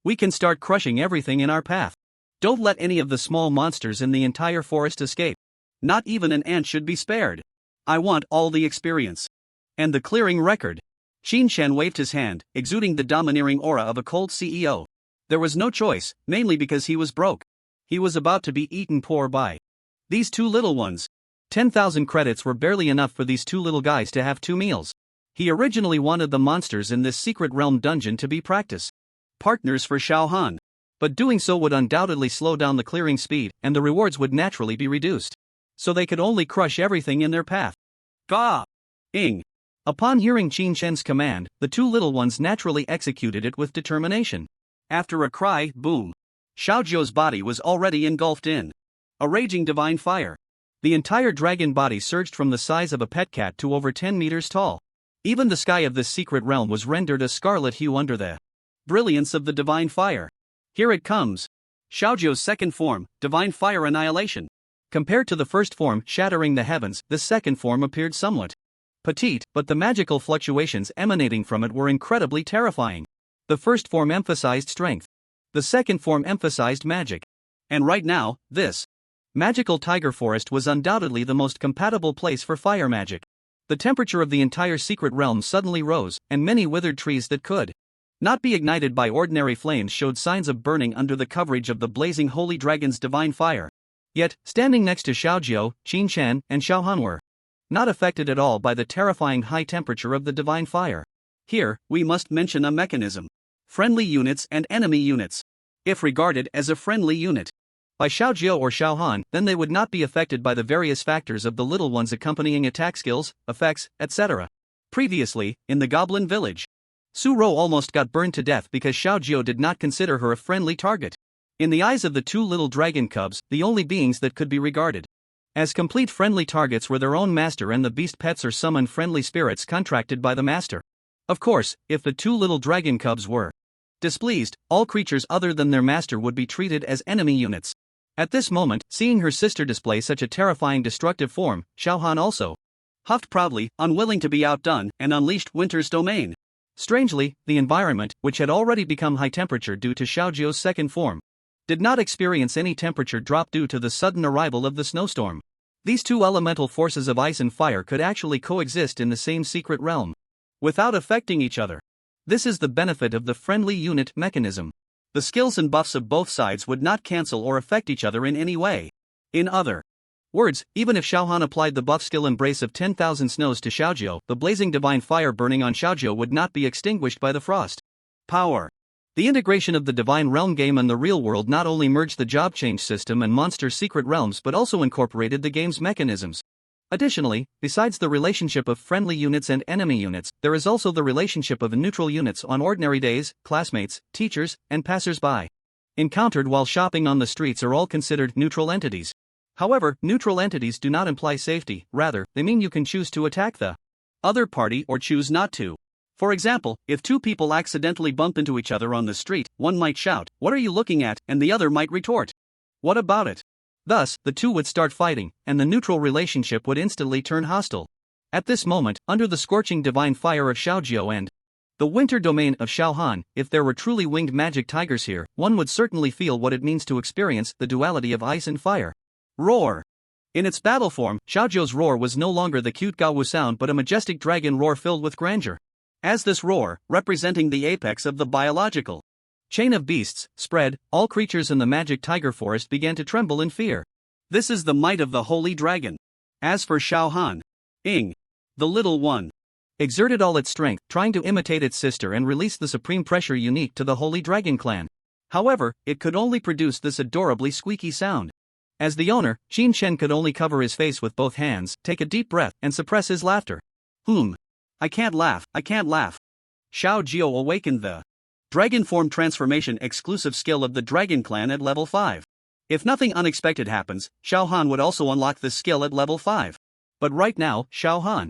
We can start crushing everything in our path. Don't let any of the small monsters in the entire forest escape. Not even an ant should be spared. I want all the experience. And the clearing record. Qin Shen waved his hand, exuding the domineering aura of a cold CEO. There was no choice, mainly because he was broke. He was about to be eaten poor by these two little ones. 10,000 credits were barely enough for these two little guys to have 2 meals. He originally wanted the monsters in this secret realm dungeon to be practice partners for Xiaohan. But doing so would undoubtedly slow down the clearing speed, and the rewards would naturally be reduced. So they could only crush everything in their path. Ga! Ing! Upon hearing Qin Shen's command, the two little ones naturally executed it with determination. After a cry, boom! Xiaojiao's body was already engulfed in a raging divine fire. The entire dragon body surged from the size of a pet cat to over 10 meters tall. Even the sky of this secret realm was rendered a scarlet hue under the brilliance of the divine fire. Here it comes. Xiaojiao's second form, divine fire annihilation. Compared to the first form shattering the heavens, the second form appeared somewhat petite, but the magical fluctuations emanating from it were incredibly terrifying. The first form emphasized strength. The second form emphasized magic. And right now, this magical tiger forest was undoubtedly the most compatible place for fire magic. The temperature of the entire secret realm suddenly rose, and many withered trees that could not be ignited by ordinary flames showed signs of burning under the coverage of the blazing holy dragon's divine fire. Yet, standing next to Xiaojiao, Qin Shen, and Xiaohan were not affected at all by the terrifying high temperature of the divine fire. Here, we must mention a mechanism. Friendly units and enemy units. If regarded as a friendly unit by Xiaojiao or Xiaohan, then they would not be affected by the various factors of the little one's accompanying attack skills, effects, etc. Previously, in the Goblin Village, Su Rou almost got burned to death because Xiaojiao did not consider her a friendly target. In the eyes of the two little dragon cubs, the only beings that could be regarded as complete friendly targets were their own master and the beast pets or summoned friendly spirits contracted by the master. Of course, if the two little dragon cubs were displeased, all creatures other than their master would be treated as enemy units. At this moment, seeing her sister display such a terrifying destructive form, Xiaohan also huffed proudly, unwilling to be outdone, and unleashed Winter's domain. Strangely, the environment, which had already become high temperature due to Xiaojiao's second form, did not experience any temperature drop due to the sudden arrival of the snowstorm. These two elemental forces of ice and fire could actually coexist in the same secret realm without affecting each other. This is the benefit of the friendly unit mechanism. The skills and buffs of both sides would not cancel or affect each other in any way. In other words, even if Xiaohan applied the buff skill Embrace of 10,000 Snows to Xiaojiao, the blazing divine fire burning on Xiaojiao would not be extinguished by the frost power. The integration of the Divine Realm game and the real world not only merged the job change system and monster secret realms but also incorporated the game's mechanisms. Additionally, besides the relationship of friendly units and enemy units, there is also the relationship of neutral units on ordinary days, classmates, teachers, and passers-by. Encountered while shopping on the streets are all considered neutral entities. However, neutral entities do not imply safety, rather, they mean you can choose to attack the other party or choose not to. For example, if two people accidentally bump into each other on the street, one might shout, "What are you looking at?" and the other might retort, "What about it?" Thus, the two would start fighting, and the neutral relationship would instantly turn hostile. At this moment, under the scorching divine fire of Xiaojiao and the winter domain of Xiaohan, if there were truly winged magic tigers here, one would certainly feel what it means to experience the duality of ice and fire. Roar. In its battle form, Xiaojiao's roar was no longer the cute Gawu sound but a majestic dragon roar filled with grandeur. As this roar, representing the apex of the biological chain of beasts, spread, all creatures in the magic tiger forest began to tremble in fear. This is the might of the holy dragon. As for Xiaohan, the little one, exerted all its strength, trying to imitate its sister and release the supreme pressure unique to the holy dragon clan. However, it could only produce this adorably squeaky sound. As the owner, Qin Shen could only cover his face with both hands, take a deep breath, and suppress his laughter. I can't laugh. Xiaojiao awakened the Dragon Form Transformation exclusive skill of the Dragon Clan at level 5. If nothing unexpected happens, Xiaohan would also unlock this skill at level 5. But right now, Xiaohan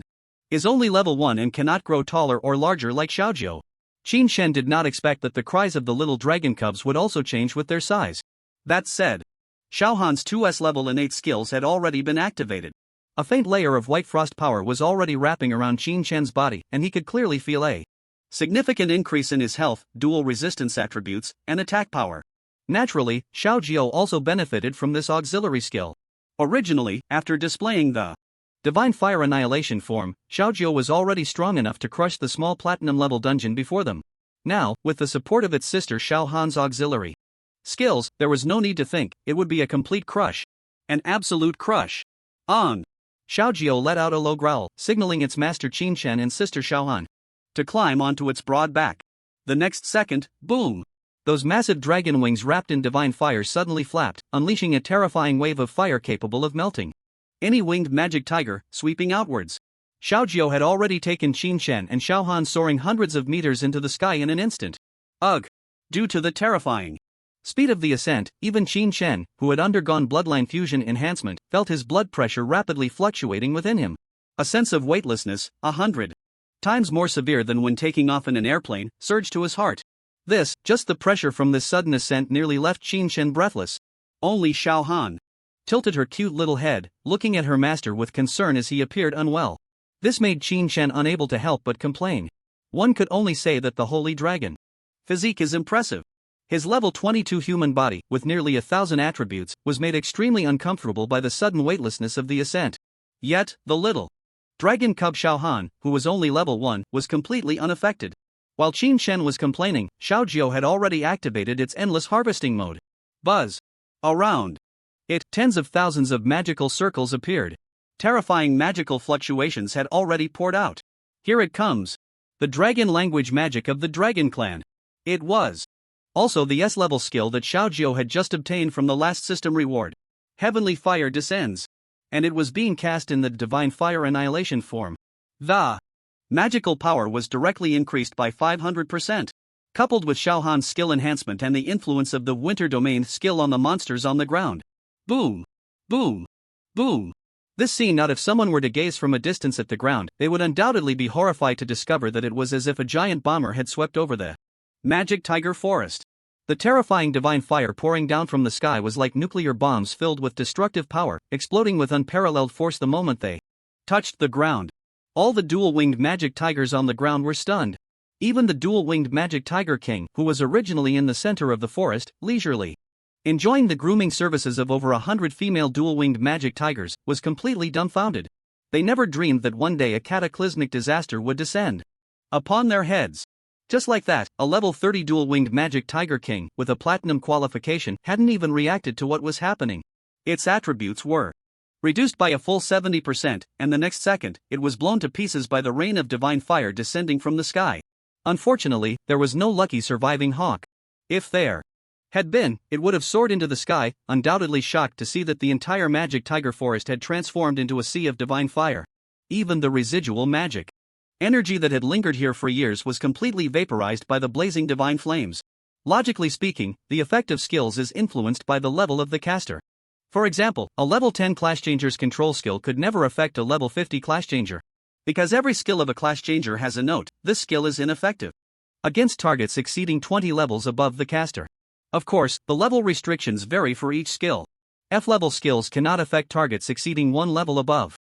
is only level 1 and cannot grow taller or larger like Xiaojiu. Qin Shen did not expect that the cries of the little dragon cubs would also change with their size. That said, Xiaohan's 2S level innate skills had already been activated. A faint layer of white frost power was already wrapping around Qin Shen's body, and he could clearly feel a significant increase in his health, dual resistance attributes, and attack power. Naturally, Xiaojiu also benefited from this auxiliary skill. Originally, after displaying the Divine Fire Annihilation form, Xiaojiu was already strong enough to crush the small platinum-level dungeon before them. Now, with the support of its sister Xiaohan's auxiliary skills, there was no need to think, it would be a complete crush. An absolute crush. On. Xiaojiu let out a low growl, signaling its master Qin Shen and sister Xiaohan to climb onto its broad back. The next second, boom! Those massive dragon wings wrapped in divine fire suddenly flapped, unleashing a terrifying wave of fire capable of melting any winged magic tiger, sweeping outwards. Xiaojiu had already taken Qin Shen and Xiaohan soaring hundreds of meters into the sky in an instant. Ugh! Due to the terrifying speed of the ascent, even Qin Shen, who had undergone bloodline fusion enhancement, felt his blood pressure rapidly fluctuating within him. A sense of weightlessness, 100 times more severe than when taking off in an airplane, surged to his heart. Just the pressure from this sudden ascent nearly left Qin Shen breathless. Only Xiaohan tilted her cute little head, looking at her master with concern as he appeared unwell. This made Qin Shen unable to help but complain. One could only say that the holy dragon physique is impressive. His level 22 human body, with nearly 1,000 attributes, was made extremely uncomfortable by the sudden weightlessness of the ascent. Yet, the little dragon cub Xiaohan, who was only level 1, was completely unaffected. While Qin Shen was complaining, Xiaojiu had already activated its endless harvesting mode. Buzz! Around it, tens of thousands of magical circles appeared. Terrifying magical fluctuations had already poured out. Here it comes. The dragon language magic of the Dragon Clan. It was also the S-level skill that Xiaojiu had just obtained from the last system reward. Heavenly Fire descends. And it was being cast in the Divine Fire Annihilation form. The magical power was directly increased by 500%. Coupled with Xiaohan's skill enhancement and the influence of the Winter Domain skill on the monsters on the ground. Boom! Boom! Boom! This scene, not if someone were to gaze from a distance at the ground, they would undoubtedly be horrified to discover that it was as if a giant bomber had swept over the Magic Tiger Forest. The terrifying divine fire pouring down from the sky was like nuclear bombs filled with destructive power, exploding with unparalleled force the moment they touched the ground. All the dual-winged magic tigers on the ground were stunned. Even the dual-winged magic tiger king, who was originally in the center of the forest, leisurely enjoying the grooming services of over 100 female dual-winged magic tigers, was completely dumbfounded. They never dreamed that one day a cataclysmic disaster would descend upon their heads. Just like that, a level 30 dual-winged magic tiger king, with a platinum qualification, hadn't even reacted to what was happening. Its attributes were reduced by a full 70%, and the next second, it was blown to pieces by the rain of divine fire descending from the sky. Unfortunately, there was no lucky surviving hawk. If there had been, it would have soared into the sky, undoubtedly shocked to see that the entire magic tiger forest had transformed into a sea of divine fire. Even the residual magic energy that had lingered here for years was completely vaporized by the blazing divine flames. Logically speaking, the effect of skills is influenced by the level of the caster. For example, a level 10 class changer's control skill could never affect a level 50 class changer. Because every skill of a class changer has a note, this skill is ineffective against targets exceeding 20 levels above the caster. Of course, the level restrictions vary for each skill. F-level skills cannot affect targets exceeding 1 level above.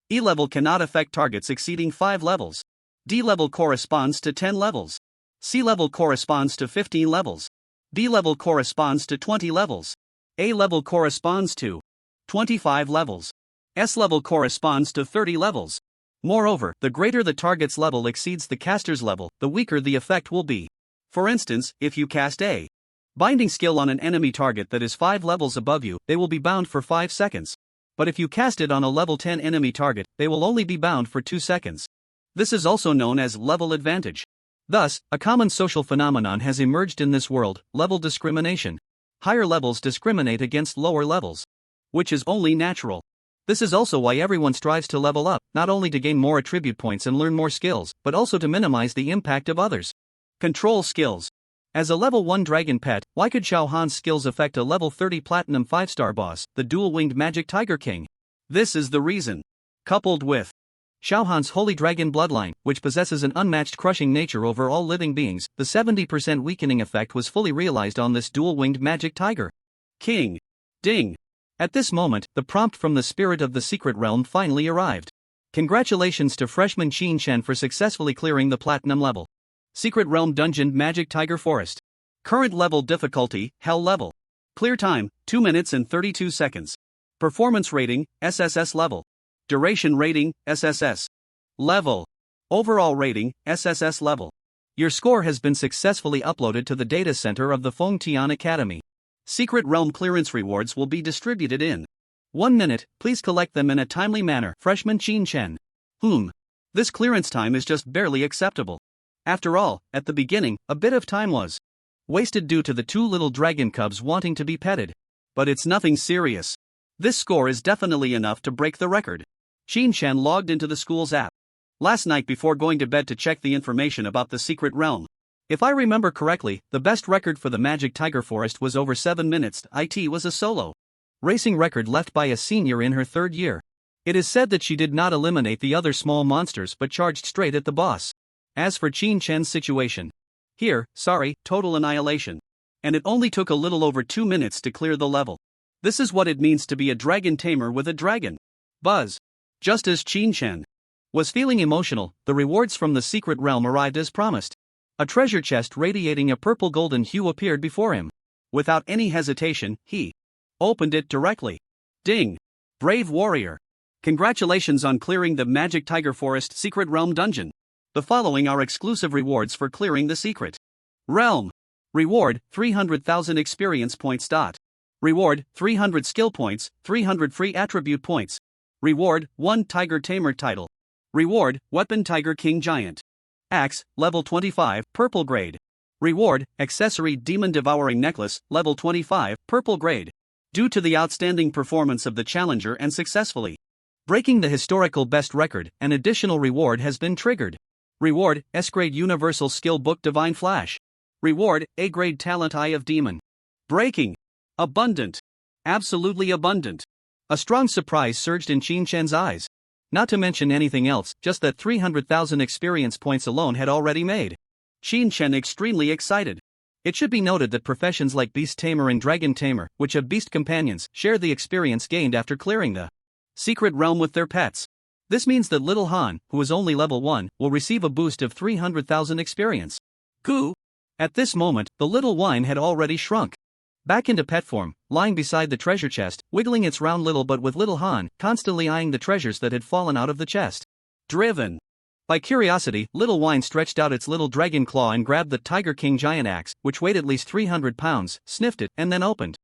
E-level cannot affect targets exceeding 5 levels. D-level corresponds to 10 levels. C-level corresponds to 15 levels. B-level corresponds to 20 levels. A-level corresponds to 25 levels. S-level corresponds to 30 levels. Moreover, the greater the target's level exceeds the caster's level, the weaker the effect will be. For instance, if you cast a binding skill on an enemy target that is 5 levels above you, they will be bound for 5 seconds. But if you cast it on a level 10 enemy target, they will only be bound for 2 seconds. This is also known as level advantage. Thus, a common social phenomenon has emerged in this world: level discrimination. Higher levels discriminate against lower levels, which is only natural. This is also why everyone strives to level up, not only to gain more attribute points and learn more skills, but also to minimize the impact of others' control skills. As a level 1 dragon pet, why could Xiao Han's skills affect a level 30 platinum 5-star boss, the dual-winged magic tiger king? This is the reason. Coupled with Xiao Han's holy dragon bloodline, which possesses an unmatched crushing nature over all living beings, the 70% weakening effect was fully realized on this dual-winged magic tiger king. Ding. At this moment, the prompt from the spirit of the secret realm finally arrived. Congratulations to freshman Qin Shen for successfully clearing the platinum level. Secret Realm Dungeon Magic Tiger Forest. Current level difficulty, Hell level. Clear time, 2 minutes and 32 seconds. Performance rating, SSS level. Duration rating, SSS. Level. Overall rating, SSS level. Your score has been successfully uploaded to the data center of the Feng Tian Academy. Secret Realm clearance rewards will be distributed in 1 minute, please collect them in a timely manner. Freshman Qin Shen. This clearance time is just barely acceptable. After all, at the beginning, a bit of time was wasted due to the 2 little dragon cubs wanting to be petted. But it's nothing serious. This score is definitely enough to break the record. Qin Shen logged into the school's app last night before going to bed to check the information about the secret realm. If I remember correctly, the best record for the Magic Tiger Forest was over 7 minutes. It was a solo racing record left by a senior in her 3rd year. It is said that she did not eliminate the other small monsters but charged straight at the boss. As for Qin Shen's situation, total annihilation. And it only took a little over 2 minutes to clear the level. This is what it means to be a dragon tamer with a dragon buzz. Just as Qin Shen was feeling emotional, the rewards from the secret realm arrived as promised. A treasure chest radiating a purple golden hue appeared before him. Without any hesitation, he opened it directly. Ding! Brave warrior! Congratulations on clearing the Magic Tiger Forest Secret Realm dungeon. The following are exclusive rewards for clearing the secret realm. Reward, 300,000 experience points. Reward, 300 skill points, 300 free attribute points. Reward, 1 Tiger Tamer title. Reward, Weapon Tiger King Giant. Axe, level 25, purple grade. Reward, Accessory Demon Devouring Necklace, level 25, purple grade. Due to the outstanding performance of the challenger and successfully breaking the historical best record, an additional reward has been triggered. Reward, S-grade Universal Skill Book Divine Flash. Reward, A-grade Talent Eye of Demon. Breaking. Abundant. Absolutely abundant. A strong surprise surged in Qin Shen's eyes. Not to mention anything else, just that 300,000 experience points alone had already made Qin Shen extremely excited. It should be noted that professions like Beast Tamer and Dragon Tamer, which have beast companions, share the experience gained after clearing the secret realm with their pets. This means that Little Han, who is only level 1, will receive a boost of 300,000 experience. Goo! At this moment, the little wine had already shrunk back into pet form, lying beside the treasure chest, wiggling its round little butt with Little Han constantly eyeing the treasures that had fallen out of the chest. Driven by curiosity, Little Wine stretched out its little dragon claw and grabbed the Tiger King giant axe, which weighed at least 300 pounds, sniffed it, and then opened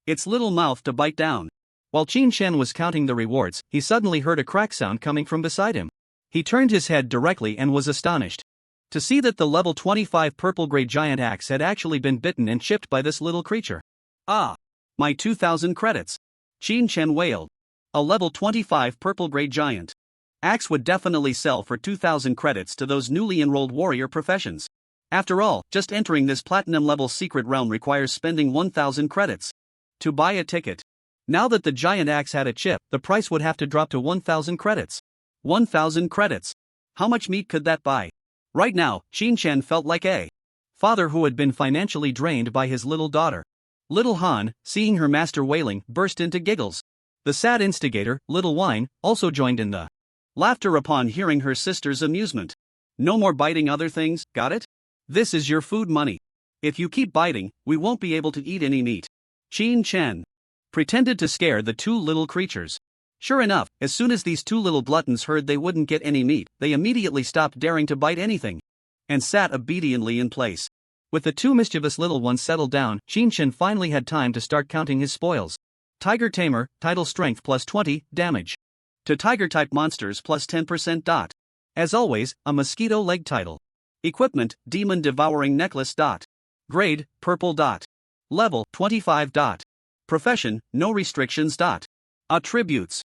its little mouth to bite down. While Qin Shen was counting the rewards, he suddenly heard a crack sound coming from beside him. He turned his head directly and was astonished to see that the level 25 purple grey giant axe had actually been bitten and chipped by this little creature. Ah! My 2,000 credits! Qin Shen wailed. A level 25 purple grey giant axe would definitely sell for 2,000 credits to those newly enrolled warrior professions. After all, just entering this platinum level secret realm requires spending 1,000 credits to buy a ticket. Now that the giant axe had a chip, the price would have to drop to 1,000 credits. 1,000 credits. How much meat could that buy? Right now, Qin Shen felt like a father who had been financially drained by his little daughter. Little Han, seeing her master wailing, burst into giggles. The sad instigator, Little Wine, also joined in the laughter upon hearing her sister's amusement. No more biting other things, got it? This is your food money. If you keep biting, we won't be able to eat any meat. Qin Shen pretended to scare the two little creatures. Sure enough, as soon as these two little gluttons heard they wouldn't get any meat, they immediately stopped daring to bite anything and sat obediently in place. With the two mischievous little ones settled down, Qin Shen finally had time to start counting his spoils. Tiger Tamer, title strength plus 20, damage. To Tiger-type monsters plus 10%. As always, a mosquito leg title. Equipment, Demon Devouring Necklace. Grade, purple. Level, 25. Profession, no restrictions. Attributes.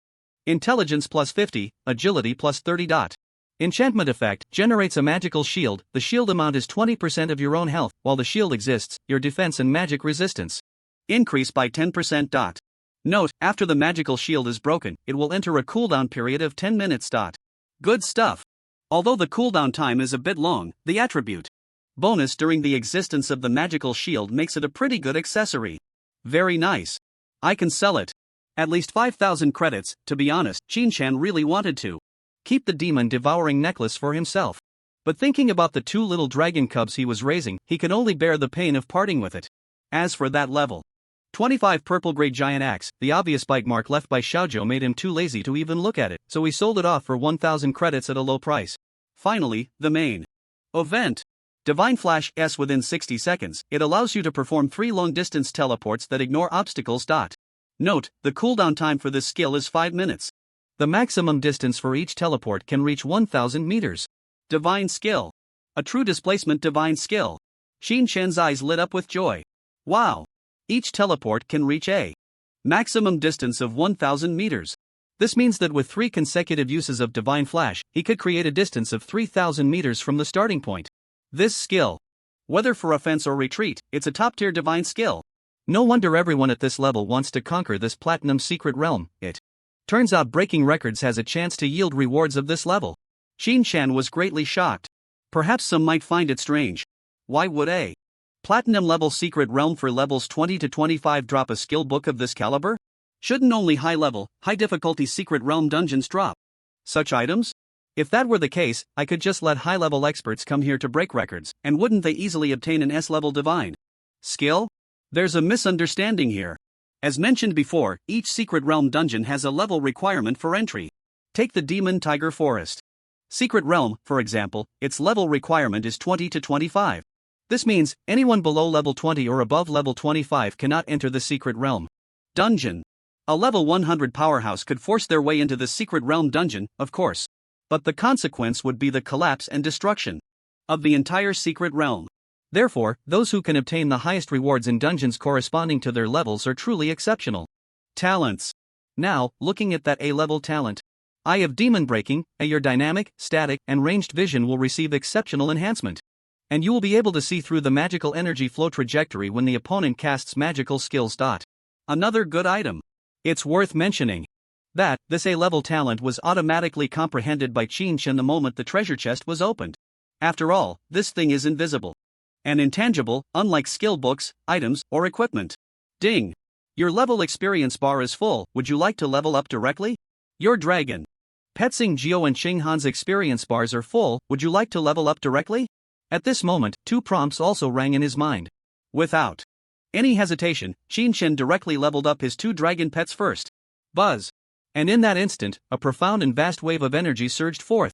Intelligence plus 50, agility plus 30. Enchantment effect generates a magical shield. The shield amount is 20% of your own health. While the shield exists, your defense and magic resistance increase by 10%. Note, after the magical shield is broken, it will enter a cooldown period of 10 minutes. Good stuff. Although the cooldown time is a bit long, the attribute bonus during the existence of the magical shield makes it a pretty good accessory. Very nice. I can sell it. At least 5,000 credits. To be honest, Shin-chan really wanted to keep the demon devouring necklace for himself. But thinking about the 2 little dragon cubs he was raising, he could only bear the pain of parting with it. As for that level 25 purple grade giant axe, the obvious bite mark left by Xiaozhou made him too lazy to even look at it, so he sold it off for 1,000 credits at a low price. Finally, the main event. Divine Flash S. Within 60 seconds, it allows you to perform 3 long-distance teleports that ignore obstacles. Note, the cooldown time for this skill is 5 minutes. The maximum distance for each teleport can reach 1,000 meters. Divine skill. A true displacement divine skill. Shin-chan's eyes lit up with joy. Wow. Each teleport can reach a maximum distance of 1,000 meters. This means that with 3 consecutive uses of Divine Flash, he could create a distance of 3,000 meters from the starting point. This skill, whether for offense or retreat, it's a top-tier divine skill. No wonder everyone at this level wants to conquer this platinum secret realm. It turns out breaking records has a chance to yield rewards of this level. Shin-chan was greatly shocked. Perhaps some might find it strange. Why would a platinum level secret realm for levels 20 to 25 drop a skill book of this caliber? Shouldn't only high-level, high-difficulty secret realm dungeons drop such items? If that were the case, I could just let high-level experts come here to break records, and wouldn't they easily obtain an S-level divine skill? There's a misunderstanding here. As mentioned before, each secret realm dungeon has a level requirement for entry. Take the Demon Tiger Forest secret realm, for example, its level requirement is 20 to 25. This means, anyone below level 20 or above level 25 cannot enter the secret realm dungeon. A level 100 powerhouse could force their way into the secret realm dungeon, of course. But the consequence would be the collapse and destruction of the entire secret realm. Therefore, those who can obtain the highest rewards in dungeons corresponding to their levels are truly exceptional. Talents. Now, looking at that A-level talent. Eye of Demon Breaking, your dynamic, static, and ranged vision will receive exceptional enhancement. And you will be able to see through the magical energy flow trajectory when the opponent casts magical skills. Another good item. It's worth mentioning that this A-level talent was automatically comprehended by Shin-chan the moment the treasure chest was opened. After all, this thing is invisible and intangible, unlike skill books, items, or equipment. Ding! Your level experience bar is full. Would you like to level up directly? Your dragon Petsing Geo and Xinghan's experience bars are full. Would you like to level up directly? At this moment, 2 prompts also rang in his mind. Without any hesitation, Shin-chan directly leveled up his 2 dragon pets first. Buzz! And in that instant, a profound and vast wave of energy surged forth.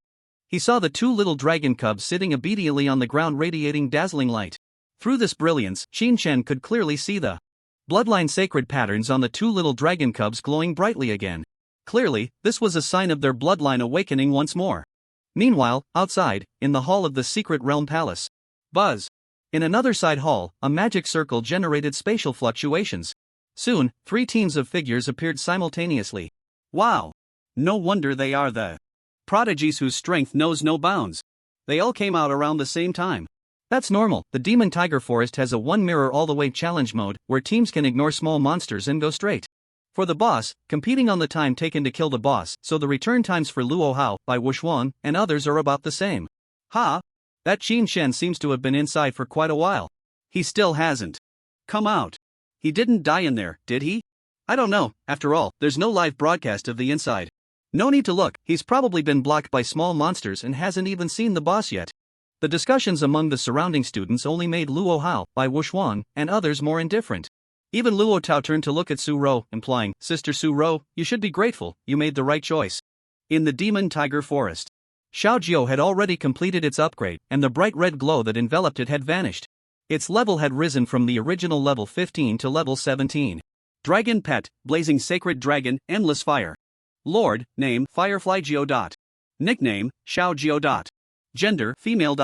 He saw the 2 little dragon cubs sitting obediently on the ground, radiating dazzling light. Through this brilliance, Shin-chan could clearly see the bloodline sacred patterns on the 2 little dragon cubs glowing brightly again. Clearly, this was a sign of their bloodline awakening once more. Meanwhile, outside, in the hall of the secret realm palace. Buzz! In another side hall, a magic circle generated spatial fluctuations. Soon, 3 teams of figures appeared simultaneously. Wow! No wonder they are the prodigies whose strength knows no bounds. They all came out around the same time. That's normal. The Demon Tiger Forest has a 1 mirror all the way challenge mode, where teams can ignore small monsters and go straight for the boss, competing on the time taken to kill the boss, so the return times for Luo Hao, Bai Wuxuan, and others are about the same. Ha! That Shin-chan seems to have been inside for quite a while. He still hasn't come out. He didn't die in there, did he? I don't know. After all, there's no live broadcast of the inside. No need to look. He's probably been blocked by small monsters and hasn't even seen the boss yet. The discussions among the surrounding students only made Luo Hao, Bai Wuxuan, and others more indifferent. Even Luo Tao turned to look at Su Ro, implying, "Sister Su Ro, you should be grateful, you made the right choice." In the Demon Tiger Forest, Xiaojiao had already completed its upgrade, and the bright red glow that enveloped it had vanished. Its level had risen from the original level 15 to level 17. Dragon Pet, Blazing Sacred Dragon, Endless Fire. Lord, name, Firefly Geo. Nickname, Xiao Geo. Gender, female.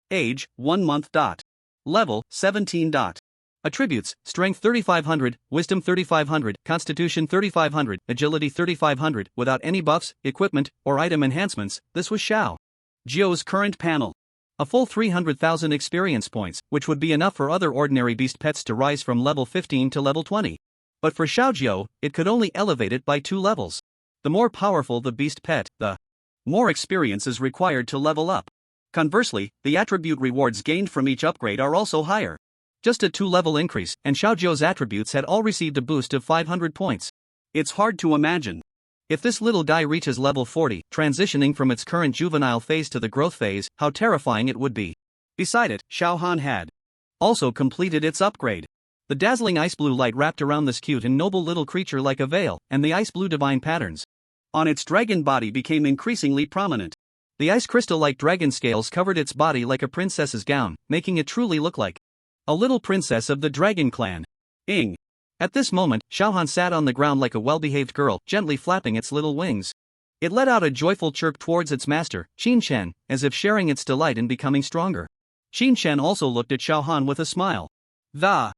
Age, 1 month. Level, 17. Attributes, Strength 3500, Wisdom 3500, Constitution 3500, Agility 3500, without any buffs, equipment, or item enhancements. This was Xiao Jio's current panel. A full 300,000 experience points, which would be enough for other ordinary beast pets to rise from level 15 to level 20. But for Xiaojio, it could only elevate it by 2 levels. The more powerful the beast pet, the more experience is required to level up. Conversely, the attribute rewards gained from each upgrade are also higher. Just a 2-level increase, and Xiaojio's attributes had all received a boost of 500 points. It's hard to imagine. If this little guy reaches level 40, transitioning from its current juvenile phase to the growth phase, how terrifying it would be. Beside it, Xiaohan had also completed its upgrade. The dazzling ice blue light wrapped around this cute and noble little creature like a veil, and the ice blue divine patterns on its dragon body became increasingly prominent. The ice crystal-like dragon scales covered its body like a princess's gown, making it truly look like a little princess of the dragon clan. Ing. At this moment, Xiaohan sat on the ground like a well-behaved girl, gently flapping its little wings. It let out a joyful chirp towards its master, Qin Chen, as if sharing its delight in becoming stronger. Qin Chen also looked at Xiaohan with a smile. The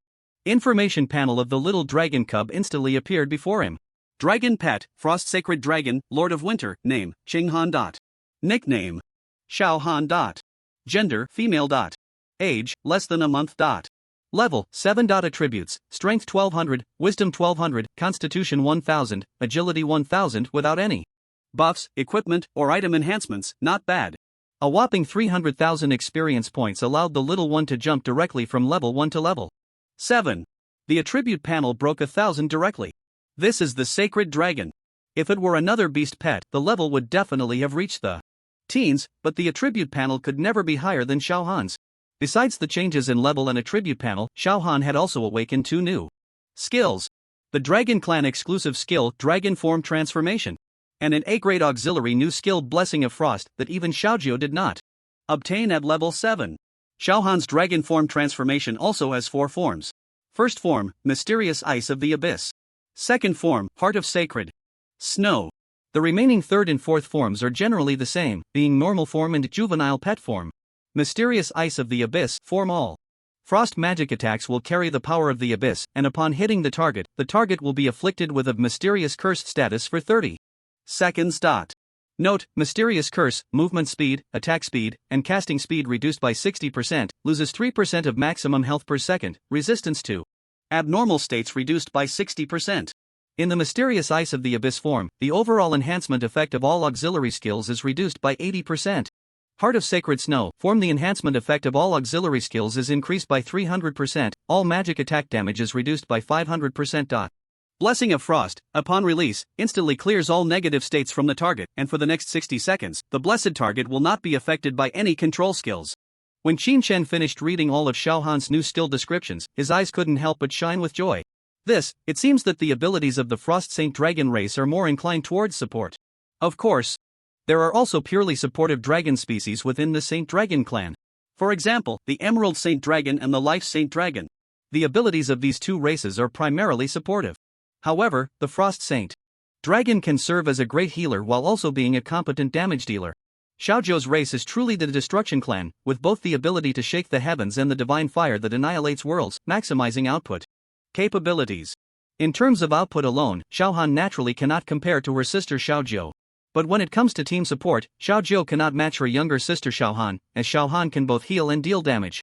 information panel of the little dragon cub instantly appeared before him. Dragon pet, Frost Sacred Dragon, Lord of Winter, name, Qinghan. Nickname, Xiaohan. Gender, female. Age, less than a month. Level, 7. Attributes, Strength 1200, Wisdom 1200, Constitution 1000, Agility 1000 without any buffs, equipment, or item enhancements, not bad. A whopping 300,000 experience points allowed the little one to jump directly from level 1 to level 7. The attribute panel broke 1,000 directly. This is the Sacred Dragon. If it were another beast pet, the level would definitely have reached the teens, but the attribute panel could never be higher than Xiaohan's. Besides the changes in level and attribute panel, Xiaohan had also awakened 2 new skills. The Dragon Clan exclusive skill, Dragon Form Transformation, and an A-grade auxiliary new skill, Blessing of Frost, that even Xiaojio did not obtain at level 7. Xiaohan's Dragon Form Transformation also has 4 forms. First form, Mysterious Ice of the Abyss. Second form, Heart of Sacred Snow. The remaining third and fourth forms are generally the same, being normal form and juvenile pet form. Mysterious Ice of the Abyss, form all. Frost magic attacks will carry the power of the abyss, and upon hitting the target will be afflicted with a mysterious curse status for 30 seconds. Note, Mysterious Curse, movement speed, attack speed, and casting speed reduced by 60%, loses 3% of maximum health per second, resistance to abnormal states reduced by 60%. In the Mysterious Ice of the Abyss form, the overall enhancement effect of all auxiliary skills is reduced by 80%. Heart of Sacred Snow form, the enhancement effect of all auxiliary skills is increased by 300%, all magic attack damage is reduced by 500%. Blessing of Frost, upon release, instantly clears all negative states from the target, and for the next 60 seconds, the blessed target will not be affected by any control skills. When Qin Chen finished reading all of Xiaohan's new skill descriptions, his eyes couldn't help but shine with joy. It seems that the abilities of the Frost Saint Dragon race are more inclined towards support. Of course, there are also purely supportive dragon species within the Saint Dragon clan. For example, the Emerald Saint Dragon and the Life Saint Dragon. The abilities of these 2 races are primarily supportive. However, the Frost Saint Dragon can serve as a great healer while also being a competent damage dealer. Xiaojio's race is truly the Destruction clan, with both the ability to shake the heavens and the divine fire that annihilates worlds, maximizing output capabilities. In terms of output alone, Xiaohan naturally cannot compare to her sister Xiaojio. But when it comes to team support, Xiaojio cannot match her younger sister Xiaohan, as Xiaohan can both heal and deal damage.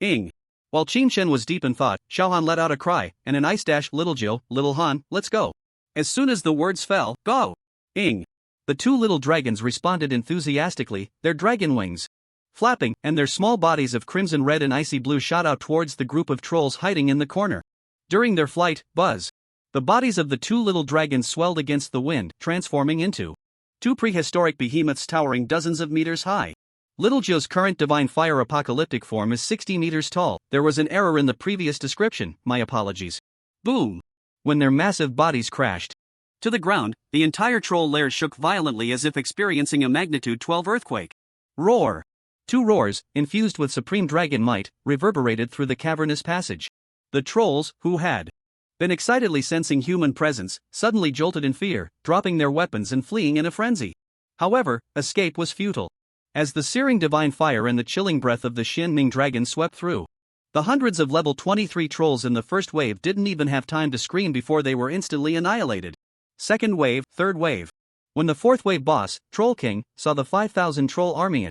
Ing. While Qin Chen was deep in thought, Xiaohan let out a cry, and an ice dash, Little Jiu, Little Han, let's go. As soon as the words fell, go! Ing. The 2 little dragons responded enthusiastically, their dragon wings flapping, and their small bodies of crimson red and icy blue shot out towards the group of trolls hiding in the corner. During their flight, buzz. The bodies of the 2 little dragons swelled against the wind, transforming into 2 prehistoric behemoths towering dozens of meters high. Little Joe's current divine fire apocalyptic form is 60 meters tall. There was an error in the previous description, my apologies. Boom! When their massive bodies crashed to the ground, the entire troll lair shook violently as if experiencing a magnitude 12 earthquake. Roar! 2 roars, infused with supreme dragon might, reverberated through the cavernous passage. The trolls, who had been excitedly sensing human presence, suddenly jolted in fear, dropping their weapons and fleeing in a frenzy. However, escape was futile. As the searing divine fire and the chilling breath of the Shinming dragon swept through, the hundreds of level 23 trolls in the first wave didn't even have time to scream before they were instantly annihilated. Second wave, third wave. When the fourth wave boss, Troll King, saw the 5,000 troll army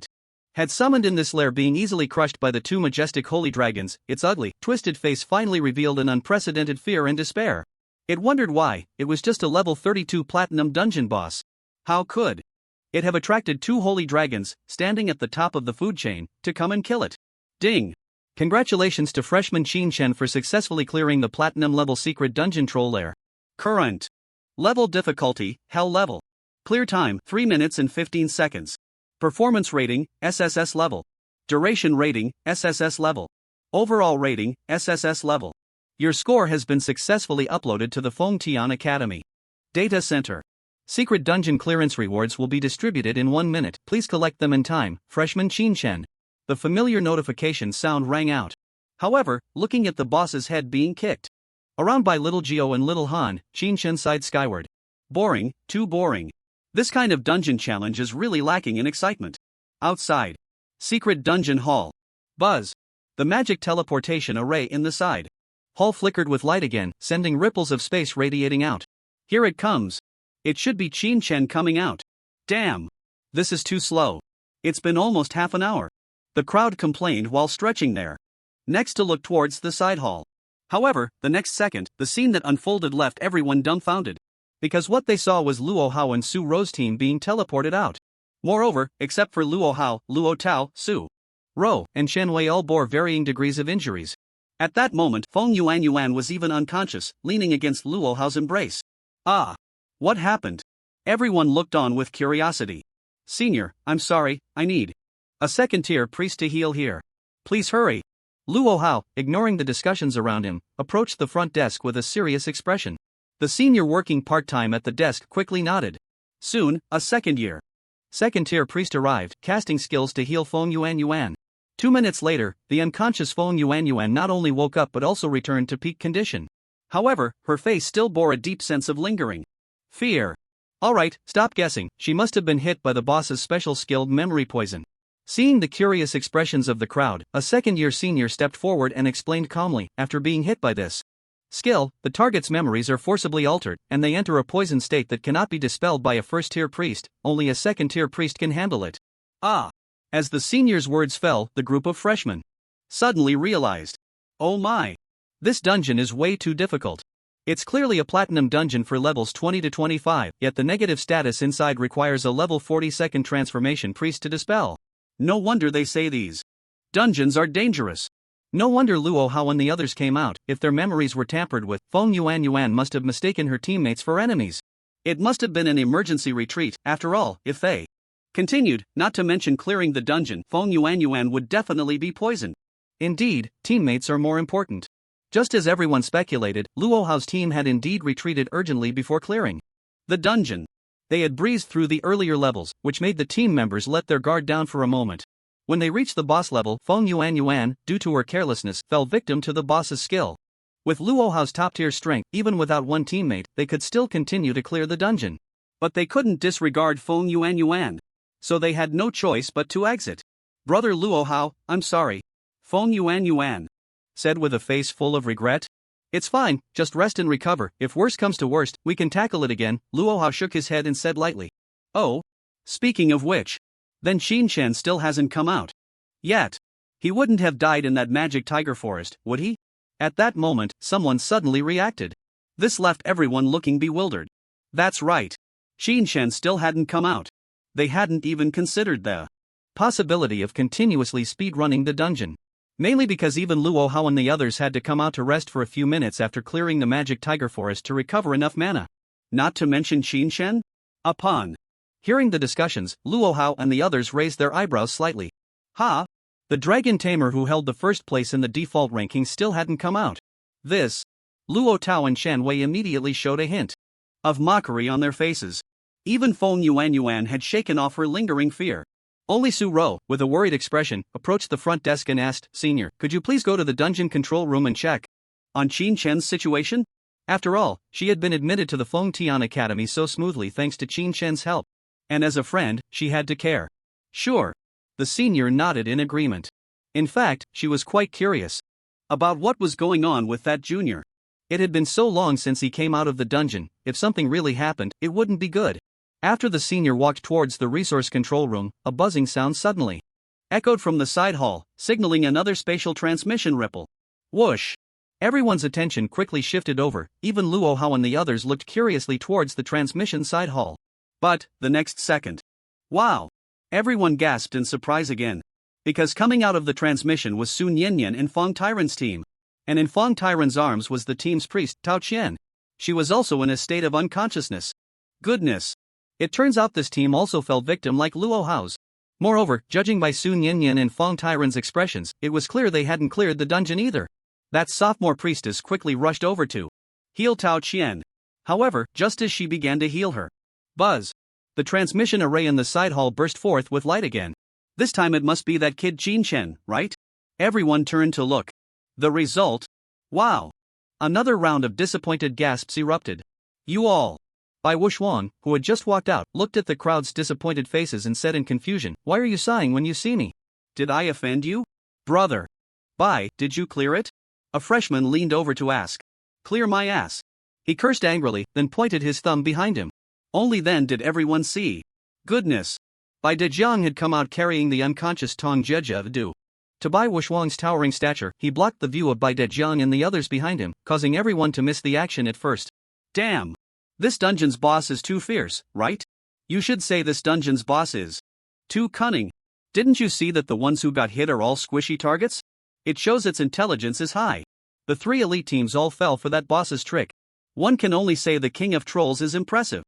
Had summoned in this lair being easily crushed by the two majestic holy dragons, its ugly, twisted face finally revealed an unprecedented fear and despair. It wondered why. It was just a level 32 platinum dungeon boss. How could it have attracted two holy dragons, standing at the top of the food chain, to come and kill it? Ding! Congratulations to freshman Qin Shen for successfully clearing the platinum level secret dungeon troll lair. Current level difficulty, Hell level. Clear time, 3 minutes and 15 seconds. Performance rating, SSS level. Duration rating, SSS level. Overall rating, SSS level. Your score has been successfully uploaded to the Fengtian Academy Data Center. Secret dungeon clearance rewards will be distributed in 1 minute. Please collect them in time, freshman Qin Shen. The familiar notification sound rang out. However, looking at the boss's head being kicked around by Little Geo and Little Han, Qin Shen sighed skyward. Boring, too boring. This kind of dungeon challenge is really lacking in excitement. Outside. Secret dungeon hall. Buzz. The magic teleportation array in the side hall flickered with light again, sending ripples of space radiating out. Here it comes. It should be Qin Shen coming out. Damn. This is too slow. It's been almost half an hour. The crowd complained while stretching there next to look towards the side hall. However, the next second, the scene that unfolded left everyone dumbfounded. Because what they saw was Luo Hao and Su Ro's team being teleported out. Moreover, except for Luo Hao, Luo Tao, Su Ro, and Shen Wei all bore varying degrees of injuries. At that moment, Feng Yuan was even unconscious, leaning against Luo Hao's embrace. Ah! What happened? Everyone looked on with curiosity. Senior, I'm sorry, I need a second-tier priest to heal here. Please hurry. Luo Hao, ignoring the discussions around him, approached the front desk with a serious expression. The senior working part-time at the desk quickly nodded. Soon, a second-tier priest arrived, casting skills to heal Feng Yuan. 2 minutes later, the unconscious Feng Yuan not only woke up but also returned to peak condition. However, her face still bore a deep sense of lingering fear. Alright, stop guessing, she must have been hit by the boss's special skilled memory poison. Seeing the curious expressions of the crowd, a second-year senior stepped forward and explained calmly, after being hit by this skill, the target's memories are forcibly altered, and they enter a poison state that cannot be dispelled by a first-tier priest. Only a second-tier priest can handle it. Ah! As the senior's words fell, the group of freshmen suddenly realized. Oh my! This dungeon is way too difficult. It's clearly a platinum dungeon for levels 20 to 25, yet the negative status inside requires a level 40-second transformation priest to dispel. No wonder they say these dungeons are dangerous. No wonder Luo Hao and the others came out. If their memories were tampered with, Feng Yuan must have mistaken her teammates for enemies. It must have been an emergency retreat. After all, if they continued, not to mention clearing the dungeon, Feng Yuan would definitely be poisoned. Indeed, teammates are more important. Just as everyone speculated, Luo Hao's team had indeed retreated urgently before clearing the dungeon. They had breezed through the earlier levels, which made the team members let their guard down for a moment. When they reached the boss level, Feng Yuan, due to her carelessness, fell victim to the boss's skill. With Luo Hao's top-tier strength, even without one teammate, they could still continue to clear the dungeon. But they couldn't disregard Feng Yuan. So they had no choice but to exit. Brother Luo Hao, I'm sorry. Feng Yuan said with a face full of regret. It's fine, just rest and recover. If worse comes to worst, we can tackle it again. Luo Hao shook his head and said lightly. Oh? Speaking of which, then Qin Shen still hasn't come out yet. He wouldn't have died in that magic tiger forest, would he? At that moment, someone suddenly reacted. This left everyone looking bewildered. That's right. Qin Shen still hadn't come out. They hadn't even considered the possibility of continuously speedrunning the dungeon. Mainly because even Luo Hao and the others had to come out to rest for a few minutes after clearing the magic tiger forest to recover enough mana. Not to mention Qin Shen? Upon hearing the discussions, Luo Hao and the others raised their eyebrows slightly. Ha! The dragon tamer who held the first place in the default ranking still hadn't come out. This. Luo Tao and Shen Wei immediately showed a hint of mockery on their faces. Even Feng Yuan had shaken off her lingering fear. Only Su Ro, with a worried expression, approached the front desk and asked, Senior, could you please go to the dungeon control room and check on Qin Shen's situation? After all, she had been admitted to the Fengtian Academy so smoothly thanks to Qin Shen's help. And as a friend, she had to care. Sure. The senior nodded in agreement. In fact, she was quite curious about what was going on with that junior. It had been so long since he came out of the dungeon. If something really happened, it wouldn't be good. After the senior walked towards the resource control room, a buzzing sound suddenly echoed from the side hall, signaling another spatial transmission ripple. Whoosh! Everyone's attention quickly shifted over, even Luo Hao and the others looked curiously towards the transmission side hall. But, the next second. Wow! Everyone gasped in surprise again. Because coming out of the transmission was Sun Yanyan and Fong Tyran's team. And in Fong Tyran's arms was the team's priest, Tao Qian. She was also in a state of unconsciousness. Goodness! It turns out this team also fell victim like Luo Hao's. Moreover, judging by Sun Yanyan and Fong Tyran's expressions, it was clear they hadn't cleared the dungeon either. That sophomore priestess quickly rushed over to heal Tao Qian. However, just as she began to heal her, buzz! The transmission array in the side hall burst forth with light again. This time it must be that kid Qin Chen, right? Everyone turned to look. The result? Wow! Another round of disappointed gasps erupted. You all! Bai Wuxuang, who had just walked out, looked at the crowd's disappointed faces and said in confusion, "Why are you sighing when you see me? Did I offend you? Brother! Bai, did you clear it?" A freshman leaned over to ask. "Clear my ass." He cursed angrily, then pointed his thumb behind him. Only then did everyone see. Goodness! Bai Dejiang had come out carrying the unconscious Tong Jieju. To Bai Wuxuang's towering stature, he blocked the view of Bai Dejiang and the others behind him, causing everyone to miss the action at first. Damn! This dungeon's boss is too fierce, right? You should say this dungeon's boss is too cunning. Didn't you see that the ones who got hit are all squishy targets? It shows its intelligence is high. The three elite teams all fell for that boss's trick. One can only say the king of trolls is impressive.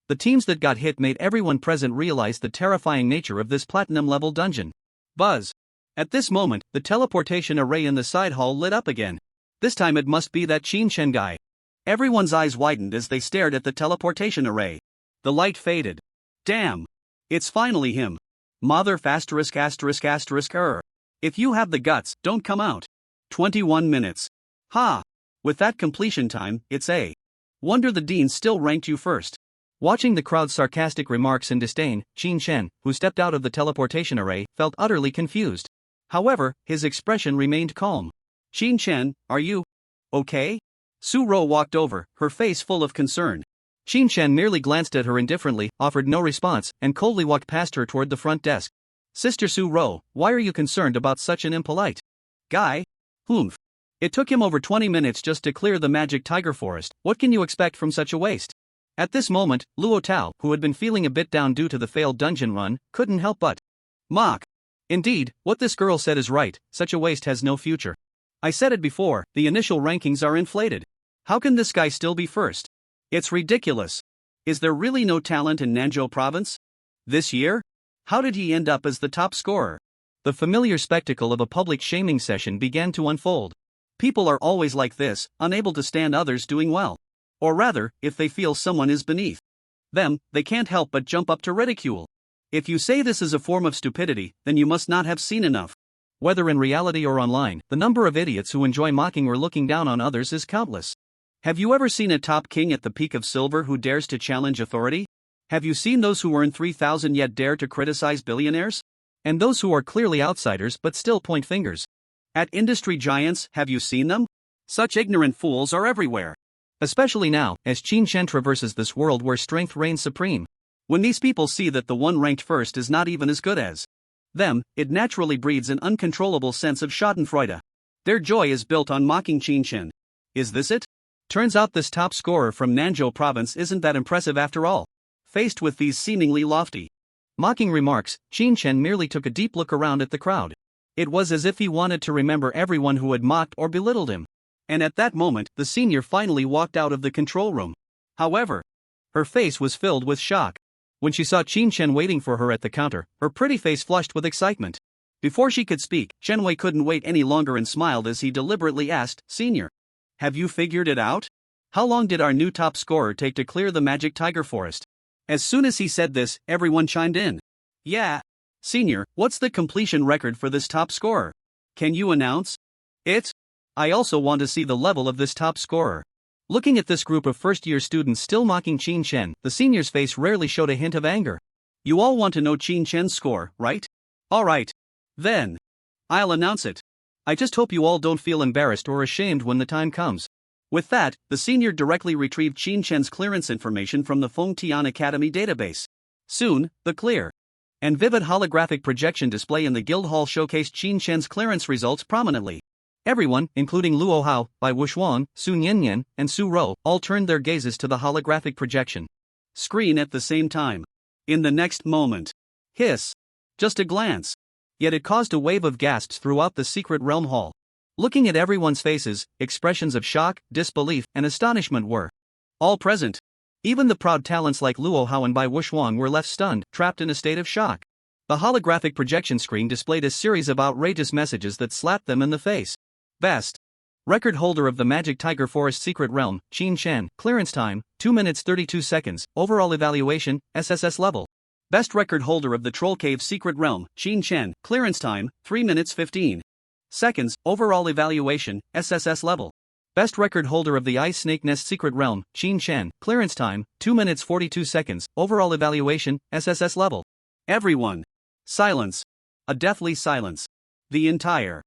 The teams that got hit made everyone present realize the terrifying nature of this platinum-level dungeon. Buzz! At this moment, the teleportation array in the side hall lit up again. This time it must be that Qin Chen guy. Everyone's eyes widened as they stared at the teleportation array. The light faded. Damn! It's finally him. Mother ******. If you have the guts, don't come out. 21 minutes. Ha! With that completion time, it's a wonder the dean still ranked you first. Watching the crowd's sarcastic remarks and disdain, Qin Chen, who stepped out of the teleportation array, felt utterly confused. However, his expression remained calm. Qin Chen, are you okay? Su Ro walked over, her face full of concern. Qin Chen merely glanced at her indifferently, offered no response, and coldly walked past her toward the front desk. Sister Su Ro, why are you concerned about such an impolite guy? Humph. It took him over 20 minutes just to clear the magic tiger forest. What can you expect from such a waste? At this moment, Luo Tao, who had been feeling a bit down due to the failed dungeon run, couldn't help but mock. Indeed, what this girl said is right, such a waste has no future. I said it before, the initial rankings are inflated. How can this guy still be first? It's ridiculous. Is there really no talent in Nanzhou province? This year? How did he end up as the top scorer? The familiar spectacle of a public shaming session began to unfold. People are always like this, unable to stand others doing well. Or rather, if they feel someone is beneath them, they can't help but jump up to ridicule. If you say this is a form of stupidity, then you must not have seen enough. Whether in reality or online, the number of idiots who enjoy mocking or looking down on others is countless. Have you ever seen a top king at the peak of silver who dares to challenge authority? Have you seen those who earn 3,000 yet dare to criticize billionaires? And those who are clearly outsiders but still point fingers at industry giants, have you seen them? Such ignorant fools are everywhere. Especially now, as Qin Chen traverses this world where strength reigns supreme. When these people see that the one ranked first is not even as good as them, it naturally breeds an uncontrollable sense of schadenfreude. Their joy is built on mocking Qin Chen. Is this it? Turns out this top scorer from Nanzhou province isn't that impressive after all. Faced with these seemingly lofty mocking remarks, Qin Chen merely took a deep look around at the crowd. It was as if he wanted to remember everyone who had mocked or belittled him. And at that moment, the senior finally walked out of the control room. However, her face was filled with shock. When she saw Qin Chen waiting for her at the counter, her pretty face flushed with excitement. Before she could speak, Chen Wei couldn't wait any longer and smiled as he deliberately asked, "Senior, have you figured it out? How long did our new top scorer take to clear the magic tiger forest?" As soon as he said this, everyone chimed in. "Yeah. Senior, what's the completion record for this top scorer? Can you announce it? I also want to see the level of this top scorer." Looking at this group of first-year students still mocking Qin Chen, the senior's face rarely showed a hint of anger. You all want to know Qin Chen's score, right? Alright. Then I'll announce it. I just hope you all don't feel embarrassed or ashamed when the time comes. With that, the senior directly retrieved Qin Chen's clearance information from the Fengtian Academy database. Soon, the clear and vivid holographic projection display in the guild hall showcased Qin Shen's clearance results prominently. Everyone, including Luo Hao, Bai Wuxuan, Su Nianyan, and Su Rou, all turned their gazes to the holographic projection screen at the same time. In the next moment. Hiss. Just a glance. Yet it caused a wave of gasps throughout the secret realm hall. Looking at everyone's faces, expressions of shock, disbelief, and astonishment were all present. Even the proud talents like Luo Hao and Bai Wuxuan were left stunned, trapped in a state of shock. The holographic projection screen displayed a series of outrageous messages that slapped them in the face. Best record holder of the Magic Tiger Forest Secret Realm, Qin Shen, clearance time, 2 minutes 32 seconds, overall evaluation, SSS level. Best record holder of the Troll Cave Secret Realm, Qin Shen, clearance time, 3 minutes 15 seconds, overall evaluation, SSS level. Best record holder of the Ice Snake Nest Secret Realm, Qin Shen, clearance time, 2 minutes 42 seconds, overall evaluation, SSS level. Everyone. Silence. A deathly silence. The entire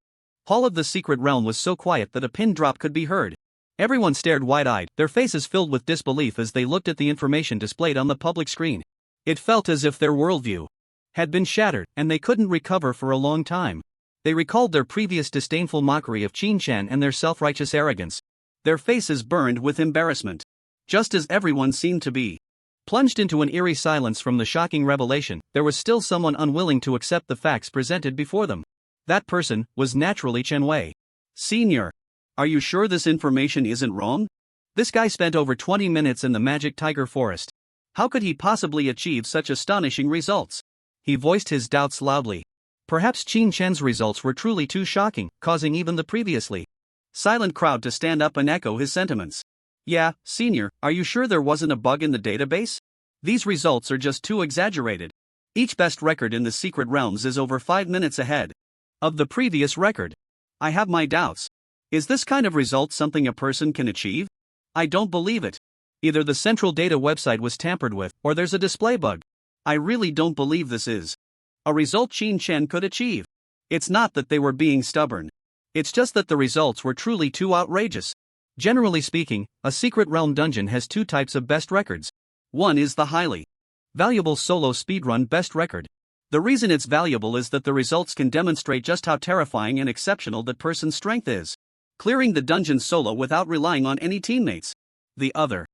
hall of the secret realm was so quiet that a pin drop could be heard. Everyone stared wide-eyed, their faces filled with disbelief as they looked at the information displayed on the public screen. It felt as if their worldview had been shattered, and they couldn't recover for a long time. They recalled their previous disdainful mockery of Qin Shen and their self-righteous arrogance. Their faces burned with embarrassment. Just as everyone seemed to be plunged into an eerie silence from the shocking revelation, there was still someone unwilling to accept the facts presented before them. That person was naturally Chen Wei. Senior. Are you sure this information isn't wrong? This guy spent over 20 minutes in the Magic Tiger Forest. How could he possibly achieve such astonishing results? He voiced his doubts loudly. Perhaps Qin Shen's results were truly too shocking, causing even the previously silent crowd to stand up and echo his sentiments. Yeah, Senior, are you sure there wasn't a bug in the database? These results are just too exaggerated. Each best record in the secret realms is over 5 minutes ahead of the previous record. I have my doubts. Is this kind of result something a person can achieve? I don't believe it. Either the central data website was tampered with, or there's a display bug. I really don't believe this is a result Qin Shen could achieve. It's not that they were being stubborn. It's just that the results were truly too outrageous. Generally speaking, a secret realm dungeon has two types of best records. One is the highly valuable solo speedrun best record. The reason it's valuable is that the results can demonstrate just how terrifying and exceptional that person's strength is. Clearing the dungeon solo without relying on any teammates. The other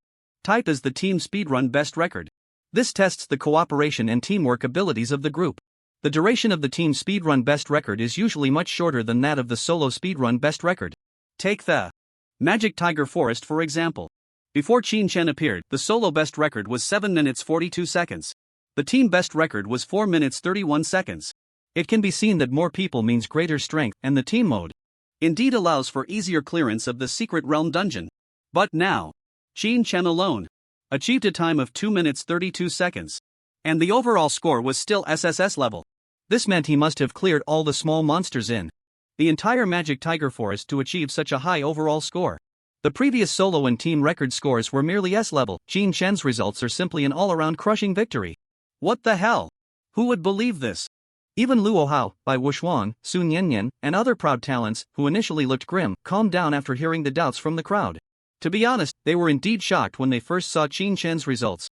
type is the team speedrun best record. This tests the cooperation and teamwork abilities of the group. The duration of the team speedrun best record is usually much shorter than that of the solo speedrun best record. Take the Magic Tiger Forest for example. Before Qin Shen appeared, the solo best record was 7 minutes 42 seconds. The team best record was 4 minutes 31 seconds. It can be seen that more people means greater strength, and the team mode indeed allows for easier clearance of the secret realm dungeon. But now, Qin Shen alone achieved a time of 2 minutes 32 seconds. And the overall score was still SSS level. This meant he must have cleared all the small monsters in the entire Magic Tiger Forest to achieve such a high overall score. The previous solo and team record scores were merely S-level. Qin Shen's results are simply an all-around crushing victory. What the hell? Who would believe this? Even Luo Hao, Bai Wuxuan, Su Nianyan, and other proud talents, who initially looked grim, calmed down after hearing the doubts from the crowd. To be honest, they were indeed shocked when they first saw Qin Shen's results.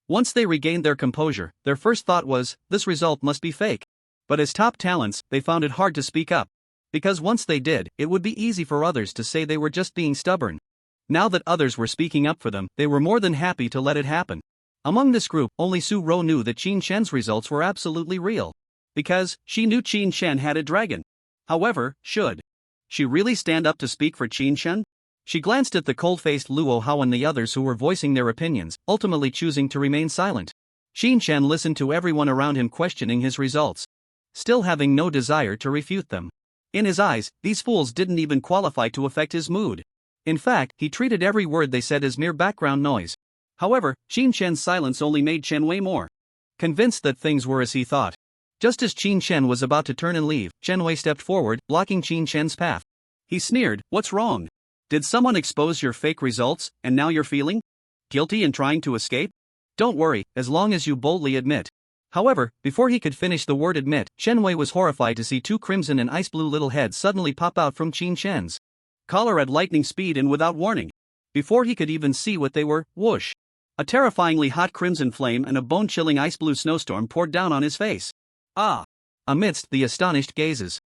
Once they regained their composure, their first thought was, this result must be fake. But as top talents, they found it hard to speak up. Because once they did, it would be easy for others to say they were just being stubborn. Now that others were speaking up for them, they were more than happy to let it happen. Among this group, only Su Rou knew that Qin Shen's results were absolutely real. Because she knew Qin Shen had a dragon. However, should she really stand up to speak for Qin Shen? She glanced at the cold-faced Luo Hao and the others who were voicing their opinions, ultimately choosing to remain silent. Qin Shen listened to everyone around him questioning his results, still having no desire to refute them. In his eyes, these fools didn't even qualify to affect his mood. In fact, he treated every word they said as mere background noise. However, Qin Shen's silence only made Chen Wei more convinced that things were as he thought. Just as Qin Shen was about to turn and leave, Chen Wei stepped forward, blocking Qin Shen's path. He sneered, "What's wrong? Did someone expose your fake results, and now you're feeling guilty and trying to escape? Don't worry, as long as you boldly admit." However, before he could finish the word admit, Chen Wei was horrified to see two crimson and ice blue little heads suddenly pop out from Qin Shen's collar at lightning speed and without warning. Before he could even see what they were, whoosh! A terrifyingly hot crimson flame and a bone-chilling ice blue snowstorm poured down on his face. Ah! Amidst the astonished gazes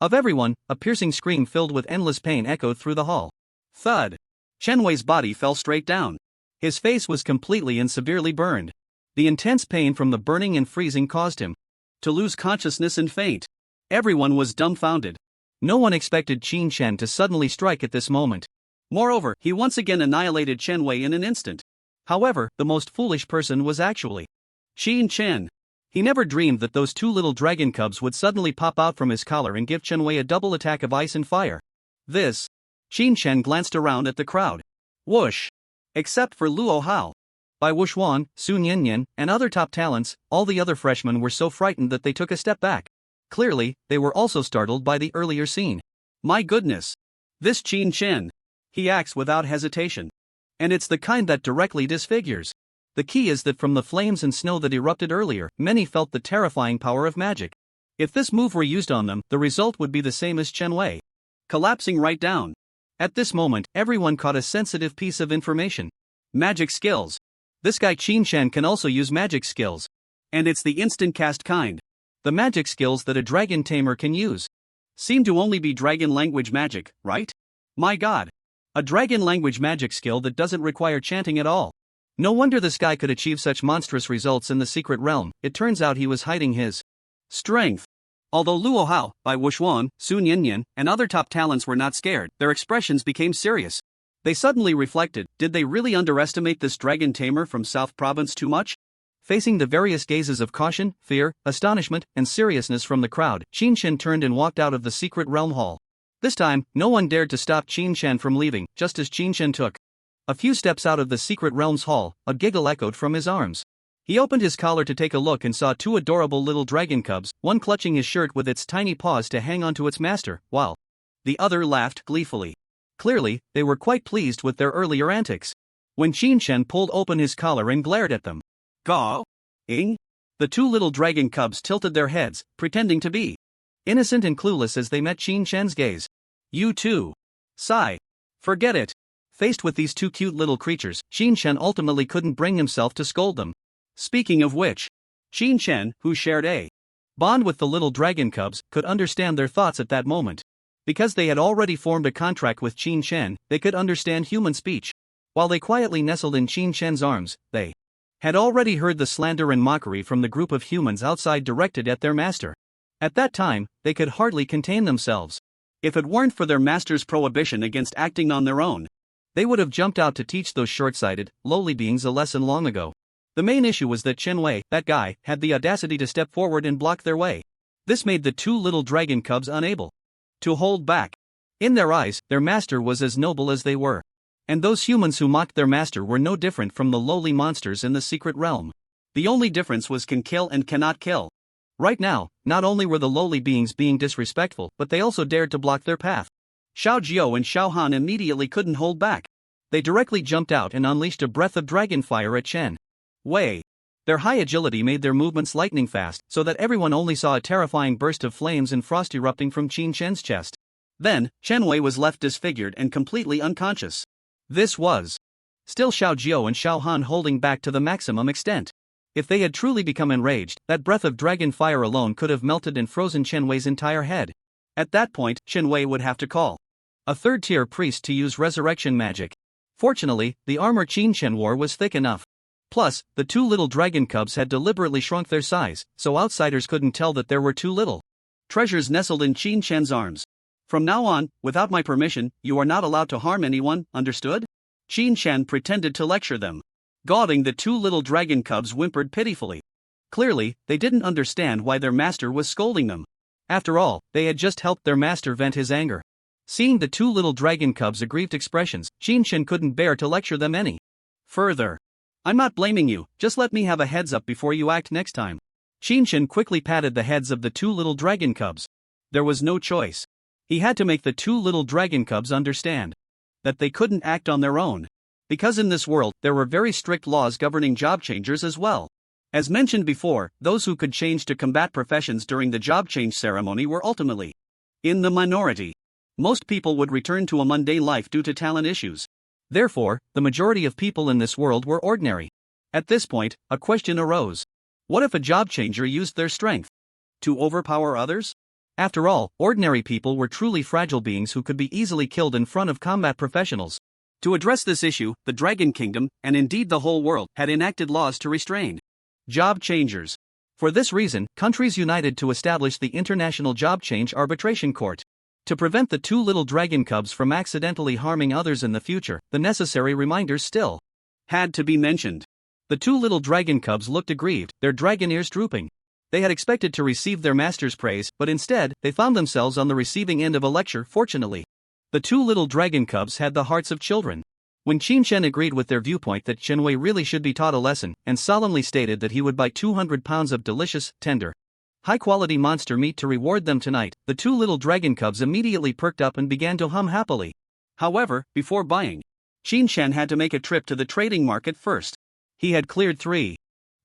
of everyone, a piercing scream filled with endless pain echoed through the hall. Thud! Chen Wei's body fell straight down. His face was completely and severely burned. The intense pain from the burning and freezing caused him to lose consciousness and faint. Everyone was dumbfounded. No one expected Qin Shen to suddenly strike at this moment. Moreover, he once again annihilated Chen Wei in an instant. However, the most foolish person was actually Qin Chen. He never dreamed that those two little dragon cubs would suddenly pop out from his collar and give Chen Wei a double attack of ice and fire. This. Qin Shen glanced around at the crowd. Whoosh! Except for Luo Hao. By Wuxuan, Sun Yinyan, and other top talents, all the other freshmen were so frightened that they took a step back. Clearly, they were also startled by the earlier scene. My goodness! This Qin Chen. He acts without hesitation. And it's the kind that directly disfigures. The key is that from the flames and snow that erupted earlier, many felt the terrifying power of magic. If this move were used on them, the result would be the same as Chen Wei, collapsing right down. At this moment, everyone caught a sensitive piece of information. Magic skills. This guy Qin Shen can also use magic skills. And it's the instant cast kind. The magic skills that a dragon tamer can use seem to only be dragon language magic, right? My god. A dragon language magic skill that doesn't require chanting at all. No wonder this guy could achieve such monstrous results in the secret realm. It turns out he was hiding his strength. Although Luo Hao, Bai Wuxuan, Sun Yinyan, and other top talents were not scared, their expressions became serious. They suddenly reflected, did they really underestimate this dragon tamer from South Province too much? Facing the various gazes of caution, fear, astonishment, and seriousness from the crowd, Qin Shen turned and walked out of the secret realm hall. This time, no one dared to stop Qin Shen from leaving, just as Qin Shen took a few steps out of the secret realm's hall. A giggle echoed from his arms. He opened his collar to take a look and saw two adorable little dragon cubs, one clutching his shirt with its tiny paws to hang onto its master, while the other laughed gleefully. Clearly, they were quite pleased with their earlier antics. When Qin Shen pulled open his collar and glared at them, "Ing?" The two little dragon cubs tilted their heads, pretending to be innocent and clueless as they met Qin Shen's gaze. You too. Sigh. Forget it. Faced with these two cute little creatures, Qin Shen ultimately couldn't bring himself to scold them. Speaking of which, Qin Shen, who shared a bond with the little dragon cubs, could understand their thoughts at that moment. Because they had already formed a contract with Qin Shen, they could understand human speech. While they quietly nestled in Qin Shen's arms, they had already heard the slander and mockery from the group of humans outside directed at their master. At that time, they could hardly contain themselves. If it weren't for their master's prohibition against acting on their own, they would have jumped out to teach those short-sighted, lowly beings a lesson long ago. The main issue was that Chen Wei, that guy, had the audacity to step forward and block their way. This made the two little dragon cubs unable to hold back. In their eyes, their master was as noble as they were. And those humans who mocked their master were no different from the lowly monsters in the secret realm. The only difference was can kill and cannot kill. Right now, not only were the lowly beings being disrespectful, but they also dared to block their path. Xiao Jiao and Xiao Han immediately couldn't hold back. They directly jumped out and unleashed a breath of dragon fire at Chen Wei. Their high agility made their movements lightning fast, so that everyone only saw a terrifying burst of flames and frost erupting from Qin Shen's chest. Then, Chen Wei was left disfigured and completely unconscious. This was still Xiao Jiao and Xiao Han holding back to the maximum extent. If they had truly become enraged, that breath of dragon fire alone could have melted and frozen Chen Wei's entire head. At that point, Chen Wei would have to call a third-tier priest to use resurrection magic. Fortunately, the armor Qin Shen wore was thick enough. Plus, the two little dragon cubs had deliberately shrunk their size, so outsiders couldn't tell that there were two little treasures nestled in Qin Shen's arms. From now on, without my permission, you are not allowed to harm anyone, understood? Qin Shen pretended to lecture them. Goading the two little dragon cubs whimpered pitifully. Clearly, they didn't understand why their master was scolding them. After all, they had just helped their master vent his anger. Seeing the two little dragon cubs' aggrieved expressions, Qin Shen couldn't bear to lecture them any further. I'm not blaming you, just let me have a heads up before you act next time. Qin Shen quickly patted the heads of the two little dragon cubs. There was no choice. He had to make the two little dragon cubs understand that they couldn't act on their own. Because in this world, there were very strict laws governing job changers as well. As mentioned before, those who could change to combat professions during the job change ceremony were ultimately in the minority. Most people would return to a mundane life due to talent issues. Therefore, the majority of people in this world were ordinary. At this point, a question arose. What if a job changer used their strength To overpower others? After all, ordinary people were truly fragile beings who could be easily killed in front of combat professionals. To address this issue, the Dragon Kingdom, and indeed the whole world, had enacted laws to restrain job changers. For this reason, countries united to establish the International Job Change Arbitration Court. To prevent the two little dragon cubs from accidentally harming others in the future, the necessary reminders still had to be mentioned. The two little dragon cubs looked aggrieved, their dragon ears drooping. They had expected to receive their master's praise, but instead, they found themselves on the receiving end of a lecture. Fortunately, the two little dragon cubs had the hearts of children. When Qin Shen agreed with their viewpoint that Shenwei really should be taught a lesson, and solemnly stated that he would buy 200 pounds of delicious, tender, high-quality monster meat to reward them tonight, the two little dragon cubs immediately perked up and began to hum happily. However, before buying, Qin Shen had to make a trip to the trading market first. He had cleared 3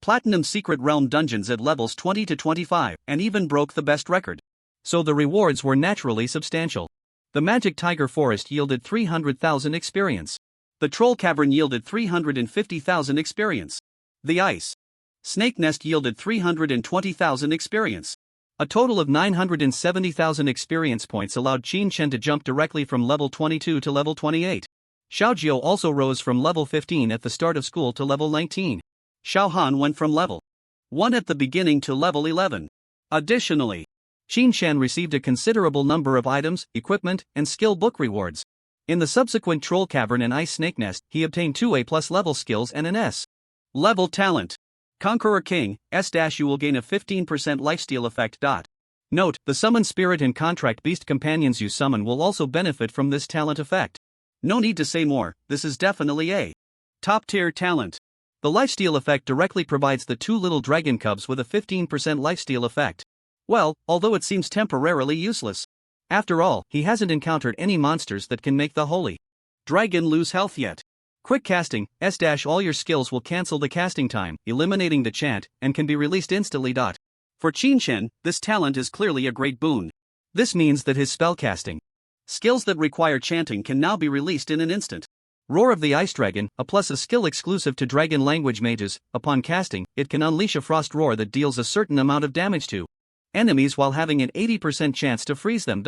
Platinum Secret Realm dungeons at levels 20 to 25, and even broke the best record. So the rewards were naturally substantial. The Magic Tiger Forest yielded 300,000 experience. The Troll Cavern yielded 350,000 experience. The Ice Snake Nest yielded 320,000 experience. A total of 970,000 experience points allowed Qin Shen to jump directly from level 22 to level 28. Xiaojiu also rose from level 15 at the start of school to level 19. Xiao Han went from level 1 at the beginning to level 11. Additionally, Qin Shen received a considerable number of items, equipment, and skill book rewards. In the subsequent Troll Cavern and Ice Snake Nest, he obtained 2 A+ level skills and an S level talent. Conqueror King, S- you will gain a 15% lifesteal effect. Note, the Summon Spirit and Contract Beast companions you summon will also benefit from this talent effect. No need to say more, this is definitely a top-tier talent. The lifesteal effect directly provides the two little dragon cubs with a 15% lifesteal effect. Well, although it seems temporarily useless. After all, he hasn't encountered any monsters that can make the holy dragon lose health yet. Quick casting, S- all your skills will cancel the casting time, eliminating the chant, and can be released instantly. For Qin Shen, this talent is clearly a great boon. This means that his spellcasting skills that require chanting can now be released in an instant. Roar of the Ice Dragon, a skill exclusive to dragon language mages. Upon casting, it can unleash a frost roar that deals a certain amount of damage to enemies while having an 80% chance to freeze them.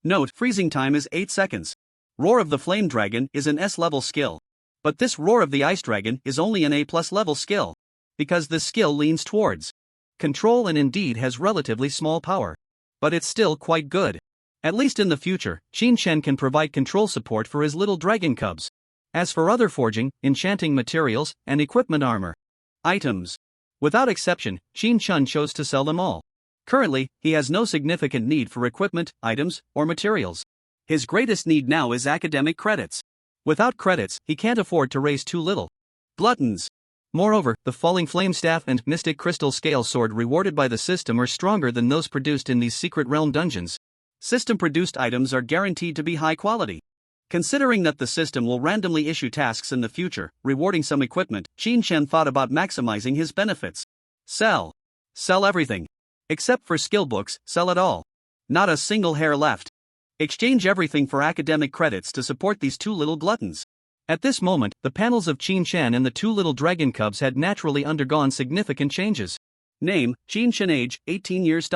Note, freezing time is 8 seconds. Roar of the Flame Dragon is an S-level skill. But this Roar of the Ice Dragon is only an A+ level skill. Because this skill leans towards control and indeed has relatively small power. But it's still quite good. At least in the future, Qin Shen can provide control support for his little dragon cubs. As for other forging, enchanting materials, and equipment armor items, without exception, Qin Shen chose to sell them all. Currently, he has no significant need for equipment, items, or materials. His greatest need now is academic credits. Without credits, he can't afford to raise two little gluttons. Moreover, the Falling Flame Staff and Mystic Crystal Scale Sword rewarded by the system are stronger than those produced in these Secret Realm dungeons. System-produced items are guaranteed to be high quality. Considering that the system will randomly issue tasks in the future, rewarding some equipment, Qin Shen thought about maximizing his benefits. Sell. Sell everything. Except for skill books, sell it all. Not a single hair left. Exchange everything for academic credits to support these two little gluttons. At this moment, the panels of Qin Shen and the two little dragon cubs had naturally undergone significant changes. Name, Qin Shen. Age, 18 years.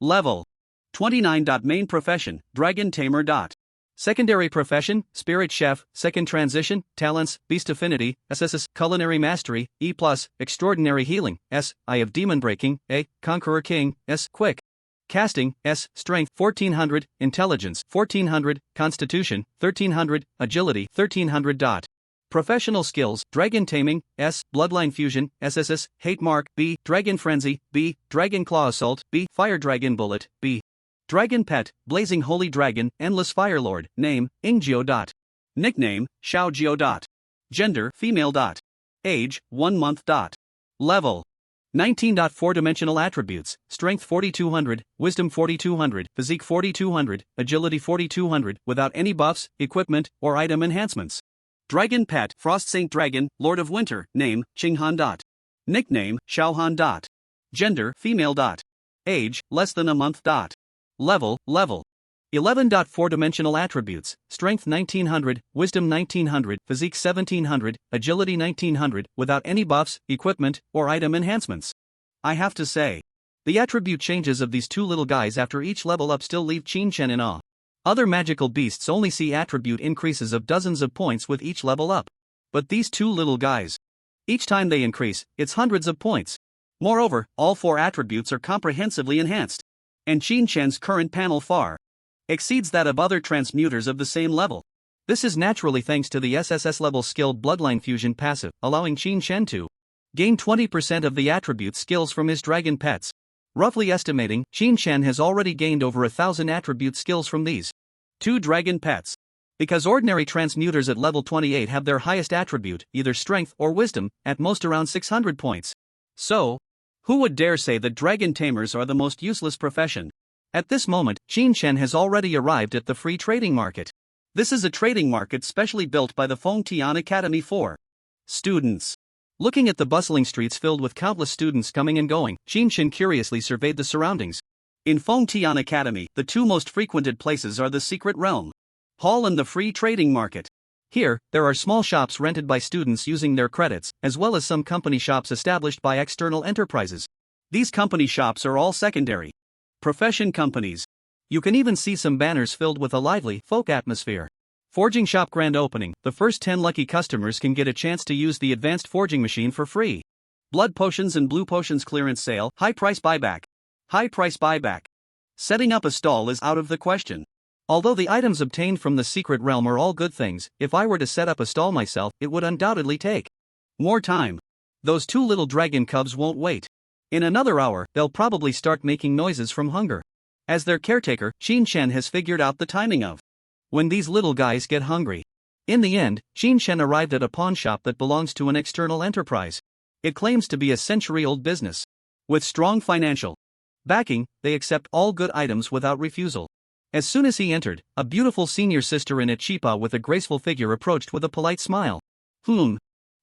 Level 29. Main profession, Dragon Tamer. Secondary profession, Spirit Chef. Second transition, Talents, Beast Affinity, SSS, Culinary Mastery, E+, Extraordinary Healing, S, Eye of Demon Breaking, A, Conqueror King, S, Quick Casting, S, Strength 1400, Intelligence 1400, Constitution 1300, Agility 1300. Professional skills, Dragon Taming, S, Bloodline Fusion, SSS, Hate Mark, B, Dragon Frenzy, B, Dragon Claw Assault, B, Fire Dragon Bullet, B, Dragon Pet, Blazing Holy Dragon, Endless Firelord. Name, Ingjio. Nickname, Xiaojiu. Gender, female. Age, 1 month. Level 19. 4-dimensional attributes, Strength 4200, Wisdom 4200, Physique 4200, Agility 4200, without any buffs, equipment, or item enhancements. Dragon Pet, Frost Saint Dragon, Lord of Winter. Name, Qinghan. Nickname, Xiaohan. Gender, female. Age, less than a month. Level 11. 4-dimensional attributes, Strength 1900, Wisdom 1900, Physique 1700, Agility 1900, without any buffs, equipment, or item enhancements. I have to say, The attribute changes of these two little guys after each level up still leave Qin in awe. Other magical beasts only see attribute increases of dozens of points with each level up. But these two little guys, each time they increase, it's hundreds of points. Moreover, all four attributes are comprehensively enhanced. And Qin current panel far exceeds that of other transmuters of the same level. This is naturally thanks to the SSS level skill Bloodline Fusion passive, allowing Qin to gain 20% of the attribute skills from his dragon pets. Roughly estimating, Qin has already gained over 1,000 attribute skills from these two dragon pets. Because ordinary transmuters at level 28 have their highest attribute, either strength or wisdom, at most around 600 points. So, who would dare say that dragon tamers are the most useless profession? At this moment, Qin has already arrived at the free trading market. This is a trading market specially built by the Fengtian Academy for students. Looking at the bustling streets filled with countless students coming and going, Qin curiously surveyed the surroundings. In Fengtian Academy, the two most frequented places are the Secret Realm Hall and the Free Trading Market. Here, there are small shops rented by students using their credits, as well as some company shops established by external enterprises. These company shops are all secondary profession companies. You can even see some banners filled with a lively folk atmosphere. Forging shop grand opening. The first 10 lucky customers can get a chance to use the advanced forging machine for free. Blood potions and blue potions clearance sale. High price buyback. High price buyback. Setting up a stall is out of the question. Although the items obtained from the secret realm are all good things, if I were to set up a stall myself, it would undoubtedly take more time. Those two little dragon cubs won't wait. In another hour, they'll probably start making noises from hunger. As their caretaker, Qin has figured out the timing of when these little guys get hungry. In the end, Qin arrived at a pawn shop that belongs to an external enterprise. It claims to be a century-old business. With strong financial backing, they accept all good items without refusal. As soon as he entered, a beautiful senior sister in a chipa with a graceful figure approached with a polite smile.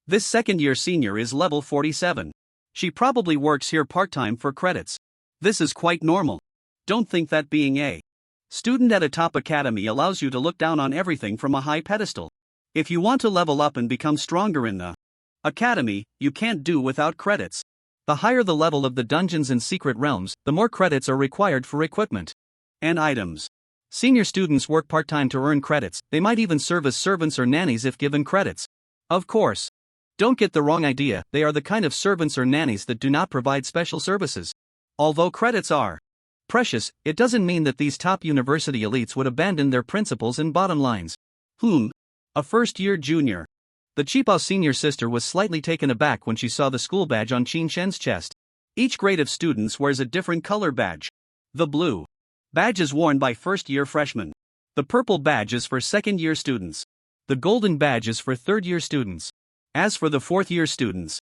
This second-year senior is level 47. She probably works here part-time for credits. This is quite normal. Don't think that being a student at a top academy allows you to look down on everything from a high pedestal. If you want to level up and become stronger in the academy, you can't do without credits. The higher the level of the dungeons and secret realms, the more credits are required for equipment and items. Senior students work part-time to earn credits. They might even serve as servants or nannies if given credits. Of course, don't get the wrong idea, they are the kind of servants or nannies that do not provide special services. Although credits are precious, it doesn't mean that these top university elites would abandon their principles and bottom lines. A first-year junior. The Chipao's senior sister was slightly taken aback when she saw the school badge on Qin chest. Each grade of students wears a different color badge. The blue badge is worn by first-year freshmen. The purple badge is for second-year students. The golden badge is for third-year students. As for the fourth-year students,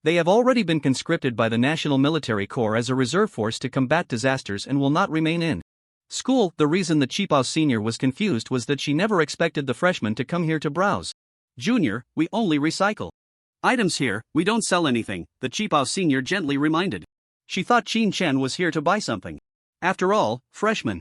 they have already been conscripted by the National Military Corps as a reserve force to combat disasters and will not remain in school. The reason the Chipao senior was confused was that she never expected the freshmen to come here to browse. Junior, we only recycle items here, we don't sell anything, the Chipao senior gently reminded. She thought Qin was here to buy something. After all, freshmen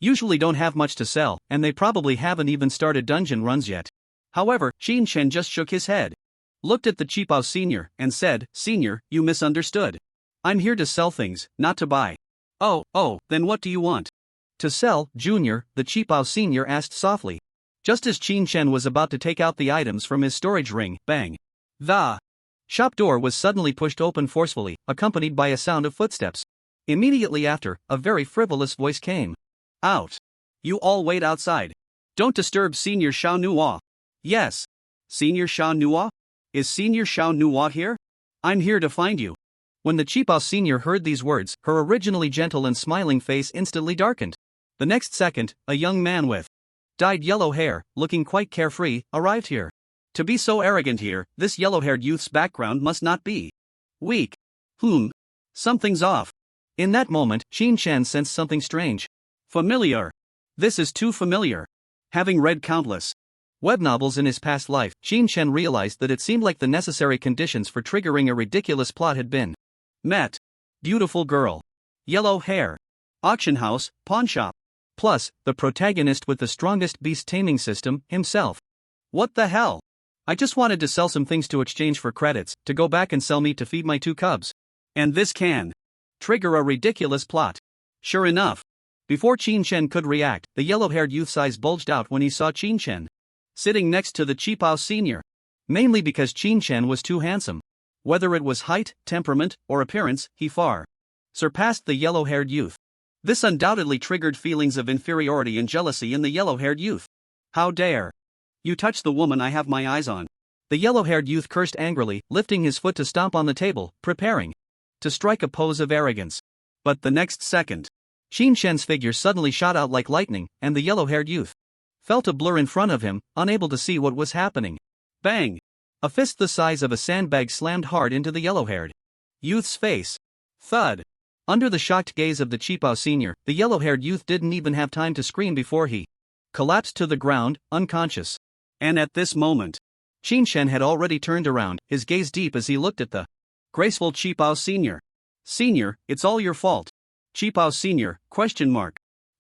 usually don't have much to sell, and they probably haven't even started dungeon runs yet. However, Qin just shook his head, looked at the Chipao senior, and said, "Senior, you misunderstood. I'm here to sell things, not to buy." Oh, then what do you want to sell, Junior? The Chipao senior asked softly. Just as Qin was about to take out the items from his storage ring, bang! The shop door was suddenly pushed open forcefully, accompanied by a sound of footsteps. Immediately after, a very frivolous voice came out. "You all wait outside. Don't disturb Senior Shao Nua." "Yes. Senior Shao Nua? Is Senior Shao Nua here? I'm here to find you." When the Chipao senior heard these words, her originally gentle and smiling face instantly darkened. The next second, a young man with dyed yellow hair, looking quite carefree, arrived here. To be so arrogant here, this yellow-haired youth's background must not be weak. Something's off. In that moment, Qin sensed something strange. Familiar. This is too familiar. Having read countless web novels in his past life, Qin realized that it seemed like the necessary conditions for triggering a ridiculous plot had been met. Beautiful girl. Yellow hair. Auction house, pawn shop. Plus, the protagonist with the strongest beast taming system, himself. What the hell? I just wanted to sell some things to exchange for credits, to go back and sell meat to feed my two cubs. And this can trigger a ridiculous plot. Sure enough, before Qin Shen could react, the yellow-haired youth's eyes bulged out when he saw Qin Shen sitting next to the Qipao senior. Mainly because Qin Shen was too handsome. Whether it was height, temperament, or appearance, he far surpassed the yellow-haired youth. This undoubtedly triggered feelings of inferiority and jealousy in the yellow-haired youth. How dare you touch the woman I have my eyes on? The yellow-haired youth cursed angrily, lifting his foot to stomp on the table, preparing to strike a pose of arrogance. But the next second, Qin Shen's figure suddenly shot out like lightning, and the yellow-haired youth felt a blur in front of him, unable to see what was happening. Bang! A fist the size of a sandbag slammed hard into the yellow-haired youth's face. Thud! Under the shocked gaze of the Qipao senior, the yellow-haired youth didn't even have time to scream before he collapsed to the ground, unconscious. And at this moment, Qin Shen had already turned around, his gaze deep as he looked at the graceful Qipao senior. Senior, it's all your fault. Qipao senior, ?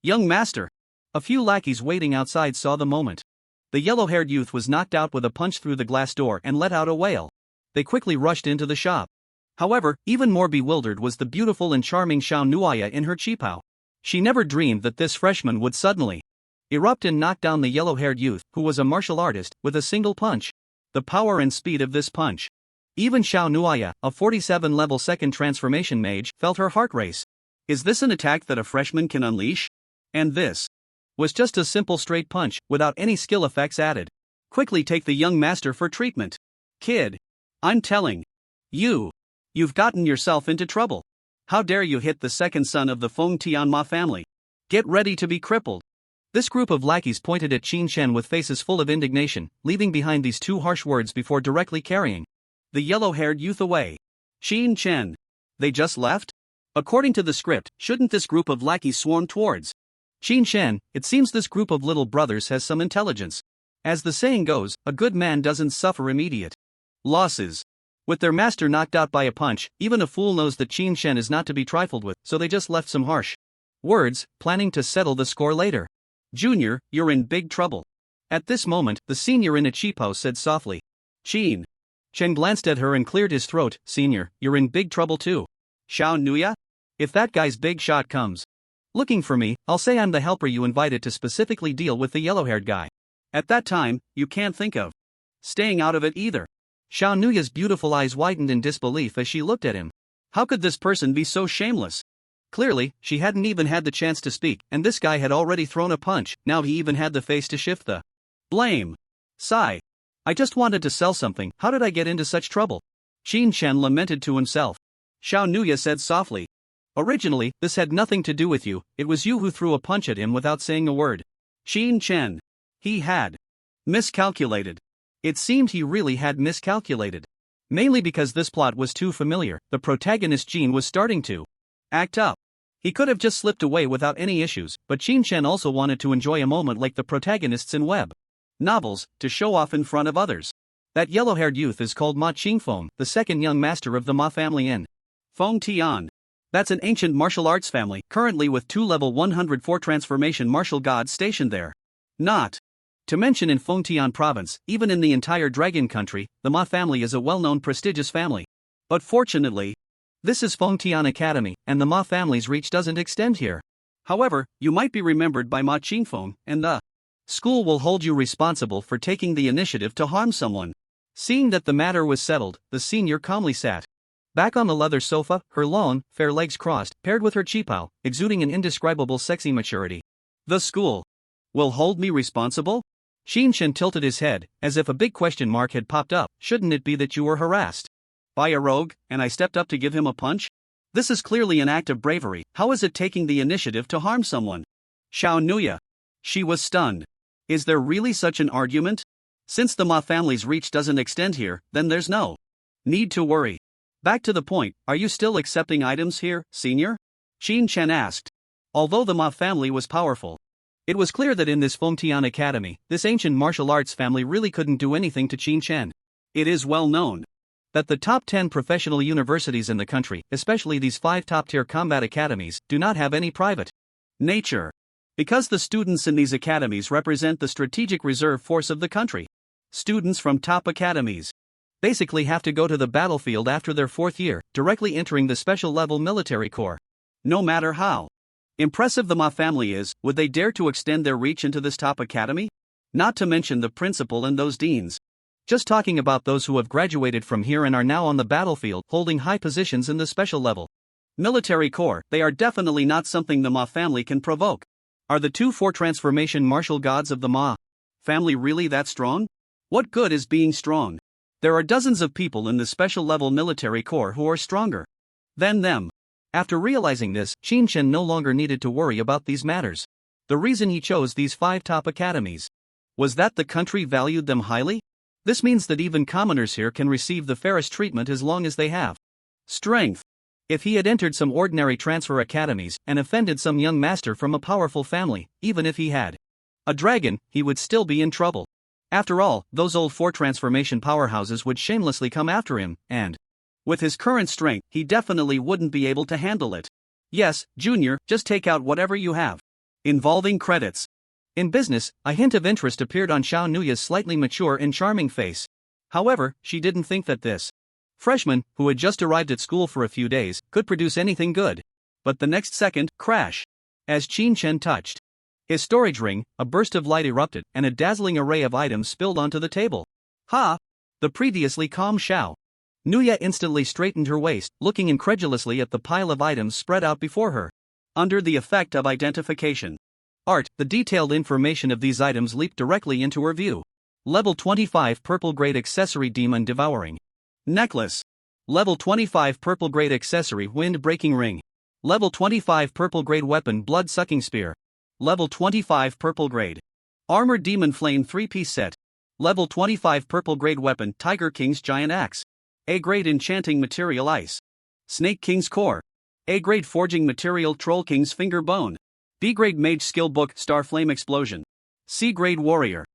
Young master. A few lackeys waiting outside saw the moment. The yellow-haired youth was knocked out with a punch through the glass door and let out a wail. They quickly rushed into the shop. However, even more bewildered was the beautiful and charming Xiao Nuaya in her Qipao. She never dreamed that this freshman would suddenly erupt and knock down the yellow-haired youth, who was a martial artist, with a single punch. The power and speed of this punch. Even Xiao Nuaya, a 47-level second transformation mage, felt her heart race. Is this an attack that a freshman can unleash? And this was just a simple straight punch, without any skill effects added. Quickly take the young master for treatment. Kid, I'm telling you, you've gotten yourself into trouble. How dare you hit the second son of the Feng Tianma family? Get ready to be crippled. This group of lackeys pointed at Qin Shen with faces full of indignation, leaving behind these two harsh words before directly carrying the yellow-haired youth away. Qin Shen. They just left? According to the script, shouldn't this group of lackeys swarm towards Qin Shen? It seems this group of little brothers has some intelligence. As the saying goes, a good man doesn't suffer immediate losses. With their master knocked out by a punch, even a fool knows that Qin Shen is not to be trifled with, so they just left some harsh words, planning to settle the score later. Junior, you're in big trouble. At this moment, the senior in a Qipao said softly. Qin Shen glanced at her and cleared his throat. Senior, you're in big trouble too. Xiao Nuya? If that guy's big shot comes looking for me, I'll say I'm the helper you invited to specifically deal with the yellow-haired guy. At that time, you can't think of staying out of it either. Xiao Nuya's beautiful eyes widened in disbelief as she looked at him. How could this person be so shameless? Clearly, she hadn't even had the chance to speak, and this guy had already thrown a punch. Now he even had the face to shift the blame. Sigh. I just wanted to sell something. How did I get into such trouble? Qin Shen lamented to himself. Xiao Nuya said softly. Originally, this had nothing to do with you. It was you who threw a punch at him without saying a word. Qin Shen. He had miscalculated. It seemed he really had miscalculated. Mainly because this plot was too familiar, the protagonist Jin was starting to act up. He could have just slipped away without any issues, but Qin Shen also wanted to enjoy a moment like the protagonists in web novels, to show off in front of others. That yellow-haired youth is called Ma Qingfeng, the second young master of the Ma family in Feng Tian. That's an ancient martial arts family, currently with 2 level 104 transformation martial gods stationed there. Not to mention in Feng Tian province, even in the entire dragon country, the Ma family is a well-known prestigious family. But fortunately, this is Feng Tian Academy, and the Ma family's reach doesn't extend here. However, you might be remembered by Ma Qingfeng, and the school will hold you responsible for taking the initiative to harm someone. Seeing that the matter was settled, the senior calmly sat back on the leather sofa, her long, fair legs crossed, paired with her Qipao, exuding an indescribable sexy maturity. The school will hold me responsible? Qin Shen tilted his head, as if a big question mark had popped up. Shouldn't it be that you were harassed by a rogue, and I stepped up to give him a punch? This is clearly an act of bravery. How is it taking the initiative to harm someone? Xiao Nuya. She was stunned. Is there really such an argument? Since the Ma family's reach doesn't extend here, then there's no need to worry. Back to the point, are you still accepting items here, senior? Qin Shen asked. Although the Ma family was powerful, it was clear that in this Feng Tian Academy, this ancient martial arts family really couldn't do anything to Qin Shen. It is well known that the top 10 professional universities in the country, especially these 5 top-tier combat academies, do not have any private nature. Because the students in these academies represent the strategic reserve force of the country. Students from top academies basically have to go to the battlefield after their 4th year, directly entering the special level military corps. No matter how impressive the Ma family is, would they dare to extend their reach into this top academy? Not to mention the principal and those deans. Just talking about those who have graduated from here and are now on the battlefield, holding high positions in the special level military corps, they are definitely not something the Ma family can provoke. Are the 2-4 transformation martial gods of the Ma family really that strong? What good is being strong? There are dozens of people in the special level military corps who are stronger than them. After realizing this, Shinshin no longer needed to worry about these matters. The reason he chose these 5 top academies was that the country valued them highly? This means that even commoners here can receive the fairest treatment as long as they have strength. If he had entered some ordinary transfer academies and offended some young master from a powerful family, even if he had a dragon, he would still be in trouble. After all, those old 4 transformation powerhouses would shamelessly come after him, and with his current strength, he definitely wouldn't be able to handle it. Yes, Junior, just take out whatever you have. Involving credits. In business, a hint of interest appeared on Xiao Nuya's slightly mature and charming face. However, she didn't think that this freshman, who had just arrived at school for a few days, could produce anything good. But the next second, crash. As Qin Chen touched his storage ring, a burst of light erupted, and a dazzling array of items spilled onto the table. Ha! The previously calm Xiao Nuya instantly straightened her waist, looking incredulously at the pile of items spread out before her. Under the effect of identification art, the detailed information of these items leaped directly into her view. Level 25 purple grade accessory demon devouring necklace. Level 25 purple grade accessory wind breaking ring. Level 25 purple grade weapon blood sucking spear. Level 25 purple grade armored demon flame 3-piece set. Level 25 purple grade weapon Tiger King's giant axe. A-grade enchanting material ice. Snake King's core. A-grade forging material Troll King's finger bone. B-grade mage skill book Star Flame explosion. C-grade warrior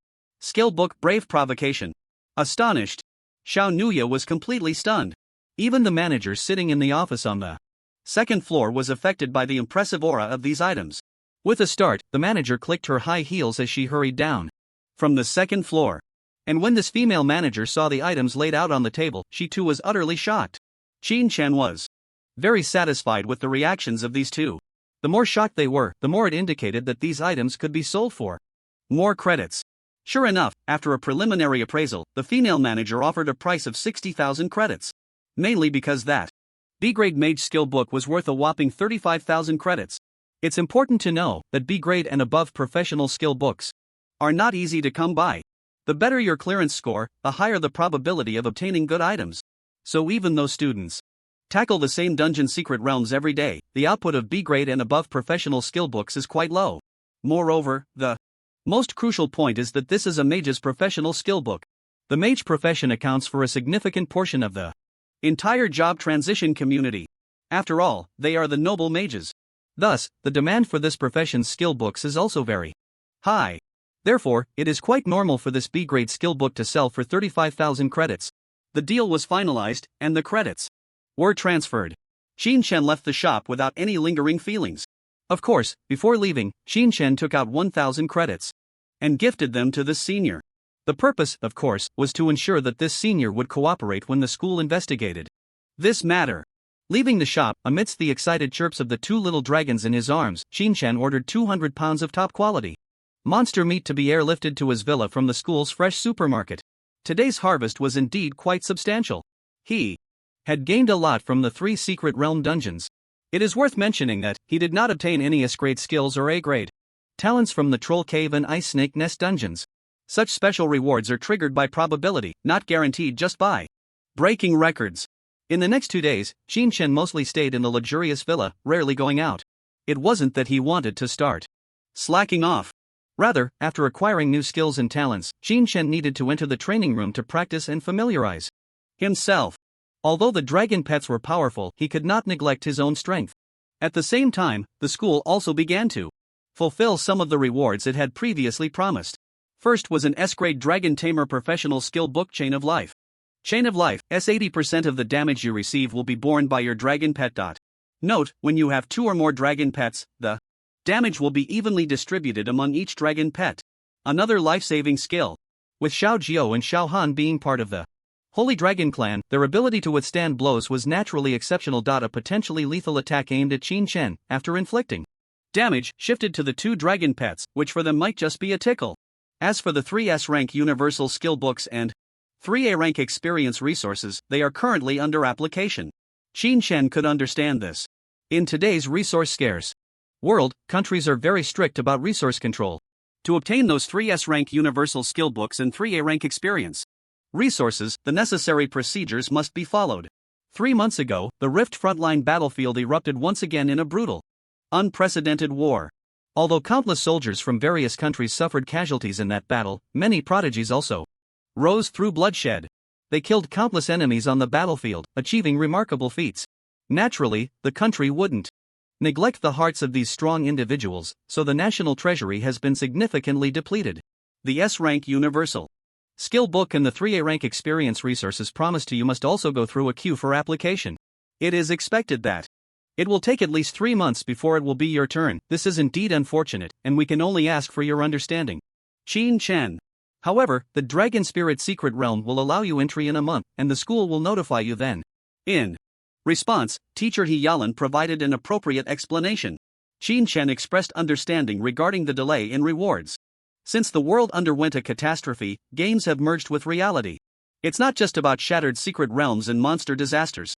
skill book Brave provocation. Astonished, Xiao Nuya was completely stunned. Even the manager sitting in the office on the second floor was affected by the impressive aura of these items. With a start, the manager clicked her high heels as she hurried down from the second floor. And when this female manager saw the items laid out on the table, she too was utterly shocked. Qin Chen was very satisfied with the reactions of these two. The more shocked they were, the more it indicated that these items could be sold for more credits. Sure enough, after a preliminary appraisal, the female manager offered a price of 60,000 credits. Mainly because that B-grade mage skill book was worth a whopping 35,000 credits. It's important to know that B-grade and above professional skill books are not easy to come by. The better your clearance score, the higher the probability of obtaining good items. So even though students tackle the same dungeon secret realms every day, the output of B-grade and above professional skill books is quite low. Moreover, the most crucial point is that this is a mage's professional skill book. The mage profession accounts for a significant portion of the entire job transition community. After all, they are the noble mages. Thus, the demand for this profession's skill books is also very high. Therefore, it is quite normal for this B-grade skill book to sell for 35,000 credits. The deal was finalized, and the credits were transferred. Qin Chen left the shop without any lingering feelings. Of course, before leaving, Qin Chen took out 1,000 credits and gifted them to the senior. The purpose, of course, was to ensure that this senior would cooperate when the school investigated this matter. Leaving the shop, amidst the excited chirps of the 2 little dragons in his arms, Qin Chen ordered 200 pounds of top-quality monster meat to be airlifted to his villa from the school's fresh supermarket. Today's harvest was indeed quite substantial. He had gained a lot from the 3 secret realm dungeons. It is worth mentioning that he did not obtain any S-grade skills or A-grade talents from the Troll Cave and Ice Snake Nest dungeons. Such special rewards are triggered by probability, not guaranteed just by breaking records. In the next 2 days, Qin Chen mostly stayed in the luxurious villa, rarely going out. It wasn't that he wanted to start slacking off. Rather, after acquiring new skills and talents, Qin Chen needed to enter the training room to practice and familiarize himself. Although the dragon pets were powerful, he could not neglect his own strength. At the same time, the school also began to fulfill some of the rewards it had previously promised. First was an S-grade Dragon Tamer professional skill book Chain of Life. Chain of Life, 80% of the damage you receive will be borne by your dragon pet. Note, when you have 2 or more dragon pets, the damage will be evenly distributed among each dragon pet. Another life-saving skill. With Xiao Jiao and Xiao Han being part of the Holy Dragon Clan, their ability to withstand blows was naturally exceptional. A potentially lethal attack aimed at Qin Shen, after inflicting damage, shifted to the 2 dragon pets, which for them might just be a tickle. As for the 3S rank universal skill books and 3A rank experience resources, they are currently under application. Qin Shen could understand this. In today's resource-scarce world, countries are very strict about resource control. To obtain those 3S rank universal skill books and 3A rank experience resources, the necessary procedures must be followed. 3 months ago, the Rift frontline battlefield erupted once again in a brutal, unprecedented war. Although countless soldiers from various countries suffered casualties in that battle, many prodigies also rose through bloodshed. They killed countless enemies on the battlefield, achieving remarkable feats. Naturally, the country wouldn't neglect the hearts of these strong individuals, so the national treasury has been significantly depleted. The S-rank universal skill book and the 3A rank experience resources promised to you must also go through a queue for application. It is expected that it will take at least 3 months before it will be your turn. This is indeed unfortunate, and we can only ask for your understanding. Qin Shen. However, the Dragon Spirit Secret Realm will allow you entry in a month, and the school will notify you then. In response, Teacher He Yalan provided an appropriate explanation. Qin Shen expressed understanding regarding the delay in rewards. Since the world underwent a catastrophe, games have merged with reality. It's not just about shattered secret realms and monster disasters.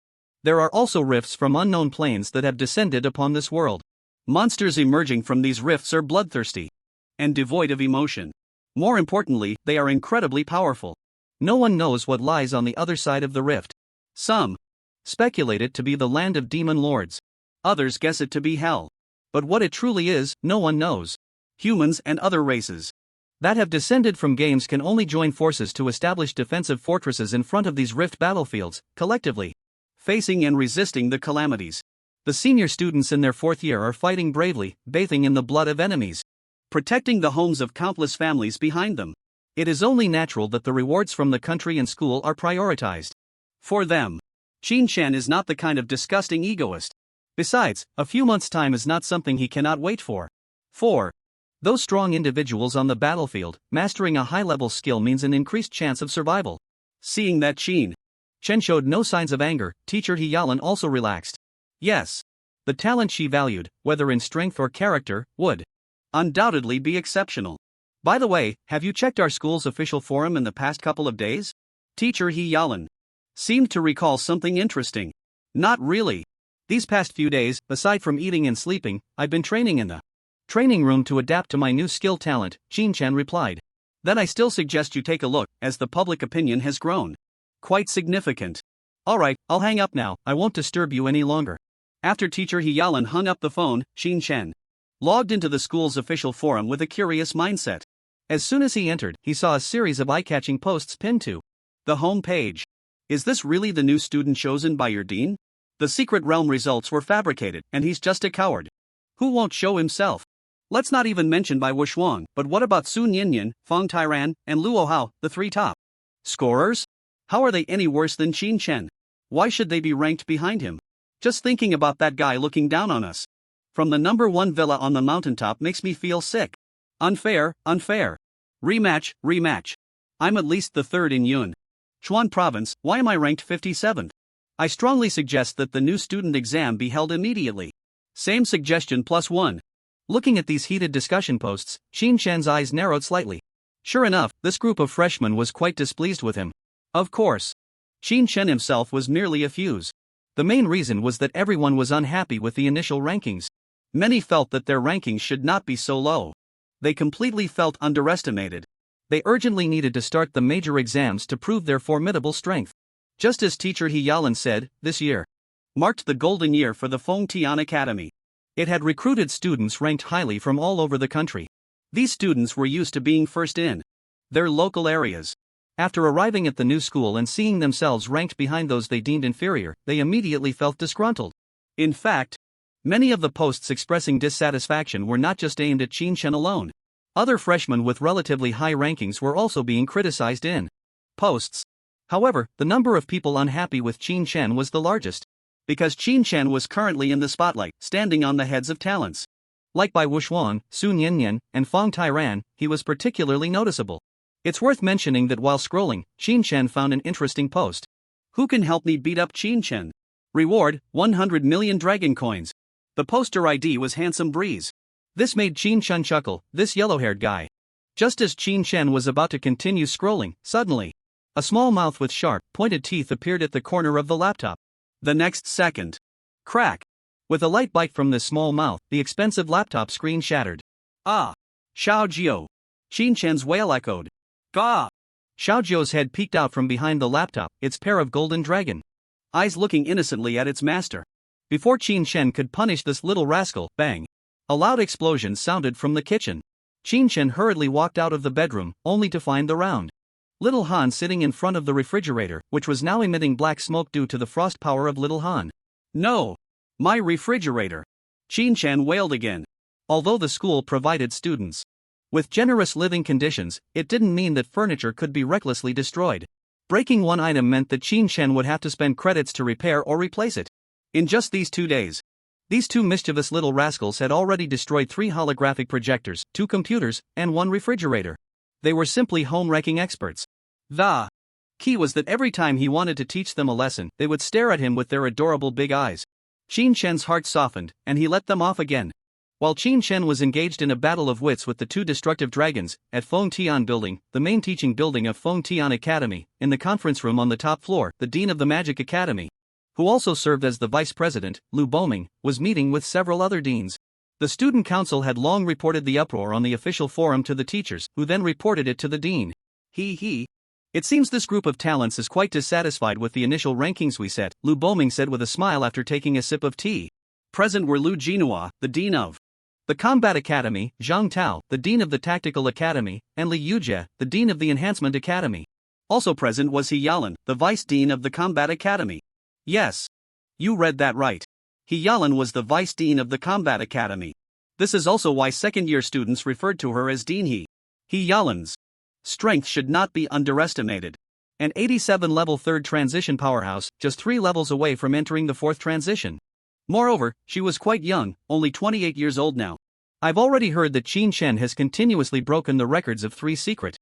There are also rifts from unknown planes that have descended upon this world. Monsters emerging from these rifts are bloodthirsty and devoid of emotion. More importantly, they are incredibly powerful. No one knows what lies on the other side of the rift. Some speculate it to be the land of demon lords. Others guess it to be hell. But what it truly is, no one knows. Humans and other races that have descended from games can only join forces to establish defensive fortresses in front of these rift battlefields, collectively facing and resisting the calamities. The senior students in their 4th year are fighting bravely, bathing in the blood of enemies, protecting the homes of countless families behind them. It is only natural that the rewards from the country and school are prioritized. For them, Qin Shen is not the kind of disgusting egoist. Besides, a few months' time is not something he cannot wait for. 4. Those strong individuals on the battlefield, mastering a high-level skill means an increased chance of survival. Seeing that Qin Shen showed no signs of anger, Teacher He Yalan also relaxed. Yes, the talent she valued, whether in strength or character, would undoubtedly be exceptional. By the way, have you checked our school's official forum in the past couple of days? Teacher He Yalan seemed to recall something interesting. Not really. These past few days, aside from eating and sleeping, I've been training in the training room to adapt to my new skill talent, Qin Shen replied. Then I still suggest you take a look, as the public opinion has grown quite significant. Alright, I'll hang up now, I won't disturb you any longer. After Teacher He Yalan hung up the phone, Qin Shen logged into the school's official forum with a curious mindset. As soon as he entered, he saw a series of eye-catching posts pinned to the home page. Is this really the new student chosen by your dean? The secret realm results were fabricated, and he's just a coward who won't show himself. Let's not even mention Bai Wushuang, but what about Sun Yinyan, Feng Tyran, and Luo Hao, the 3 top scorers? How are they any worse than Qin Shen? Why should they be ranked behind him? Just thinking about that guy looking down on us from the number 1 villa on the mountaintop makes me feel sick. Unfair, unfair. Rematch, rematch. I'm at least the 3rd in Yun Chuan province, why am I ranked 57th? I strongly suggest that the new student exam be held immediately. Same suggestion +1. Looking at these heated discussion posts, Qin Shen's eyes narrowed slightly. Sure enough, this group of freshmen was quite displeased with him. Of course, Qin Shen himself was merely a fuse. The main reason was that everyone was unhappy with the initial rankings. Many felt that their rankings should not be so low. They completely felt underestimated. They urgently needed to start the major exams to prove their formidable strength. Just as Teacher He Yalan said, this year marked the golden year for the Feng Tian Academy. It had recruited students ranked highly from all over the country. These students were used to being first in their local areas. After arriving at the new school and seeing themselves ranked behind those they deemed inferior, they immediately felt disgruntled. In fact, many of the posts expressing dissatisfaction were not just aimed at Qin Shen alone. Other freshmen with relatively high rankings were also being criticized in posts. However, the number of people unhappy with Qin Shen was the largest, because Qin Shen was currently in the spotlight, standing on the heads of talents. Like Bai Wushuang, Sun Yinyan, and Feng Tyran, he was particularly noticeable. It's worth mentioning that while scrolling, Qin Chen found an interesting post. Who can help me beat up Qin Chen? Reward, 100 million dragon coins. The poster ID was Handsome Breeze. This made Qin Chen chuckle, this yellow-haired guy. Just as Qin Chen was about to continue scrolling, suddenly, a small mouth with sharp, pointed teeth appeared at the corner of the laptop. The next second, crack. With a light bite from this small mouth, the expensive laptop screen shattered. Ah! Xiao Jiu. Qin Chen's wail echoed. Gah! Xiao Jiu's head peeked out from behind the laptop, its pair of golden dragon eyes looking innocently at its master. Before Qin Chen could punish this little rascal, bang! A loud explosion sounded from the kitchen. Qin Chen hurriedly walked out of the bedroom, only to find the round Little Han sitting in front of the refrigerator, which was now emitting black smoke due to the frost power of Little Han. No! My refrigerator! Qin Chen wailed again. Although the school provided students with generous living conditions, it didn't mean that furniture could be recklessly destroyed. Breaking one item meant that Qin Chen would have to spend credits to repair or replace it. In just these 2 days, these two mischievous little rascals had already destroyed 3 holographic projectors, 2 computers, and 1 refrigerator. They were simply home-wrecking experts. The key was that every time he wanted to teach them a lesson, they would stare at him with their adorable big eyes. Qin Chen's heart softened, and he let them off again. While Qin Chen was engaged in a battle of wits with the 2 destructive dragons, at Feng Tian Building, the main teaching building of Feng Tian Academy, in the conference room on the top floor, the Dean of the Magic Academy, who also served as the Vice President, Lu Boming, was meeting with several other deans. The student council had long reported the uproar on the official forum to the teachers, who then reported it to the dean. It seems this group of talents is quite dissatisfied with the initial rankings we set, Lu Boming said with a smile after taking a sip of tea. Present were Lu Jinhua, the dean of the Combat Academy, Zhang Tao, the dean of the Tactical Academy, and Li Yujie, the dean of the Enhancement Academy. Also present was He Yalan, the vice dean of the Combat Academy. Yes. You read that right. He Yalan was the vice dean of the Combat Academy. This is also why second-year students referred to her as Dean He. He Yalan's strength should not be underestimated. An 87-level 3rd transition powerhouse, just 3 levels away from entering the 4th transition. Moreover, she was quite young, only 28 years old now. I've already heard that Qin Chen has continuously broken the records of 3 secret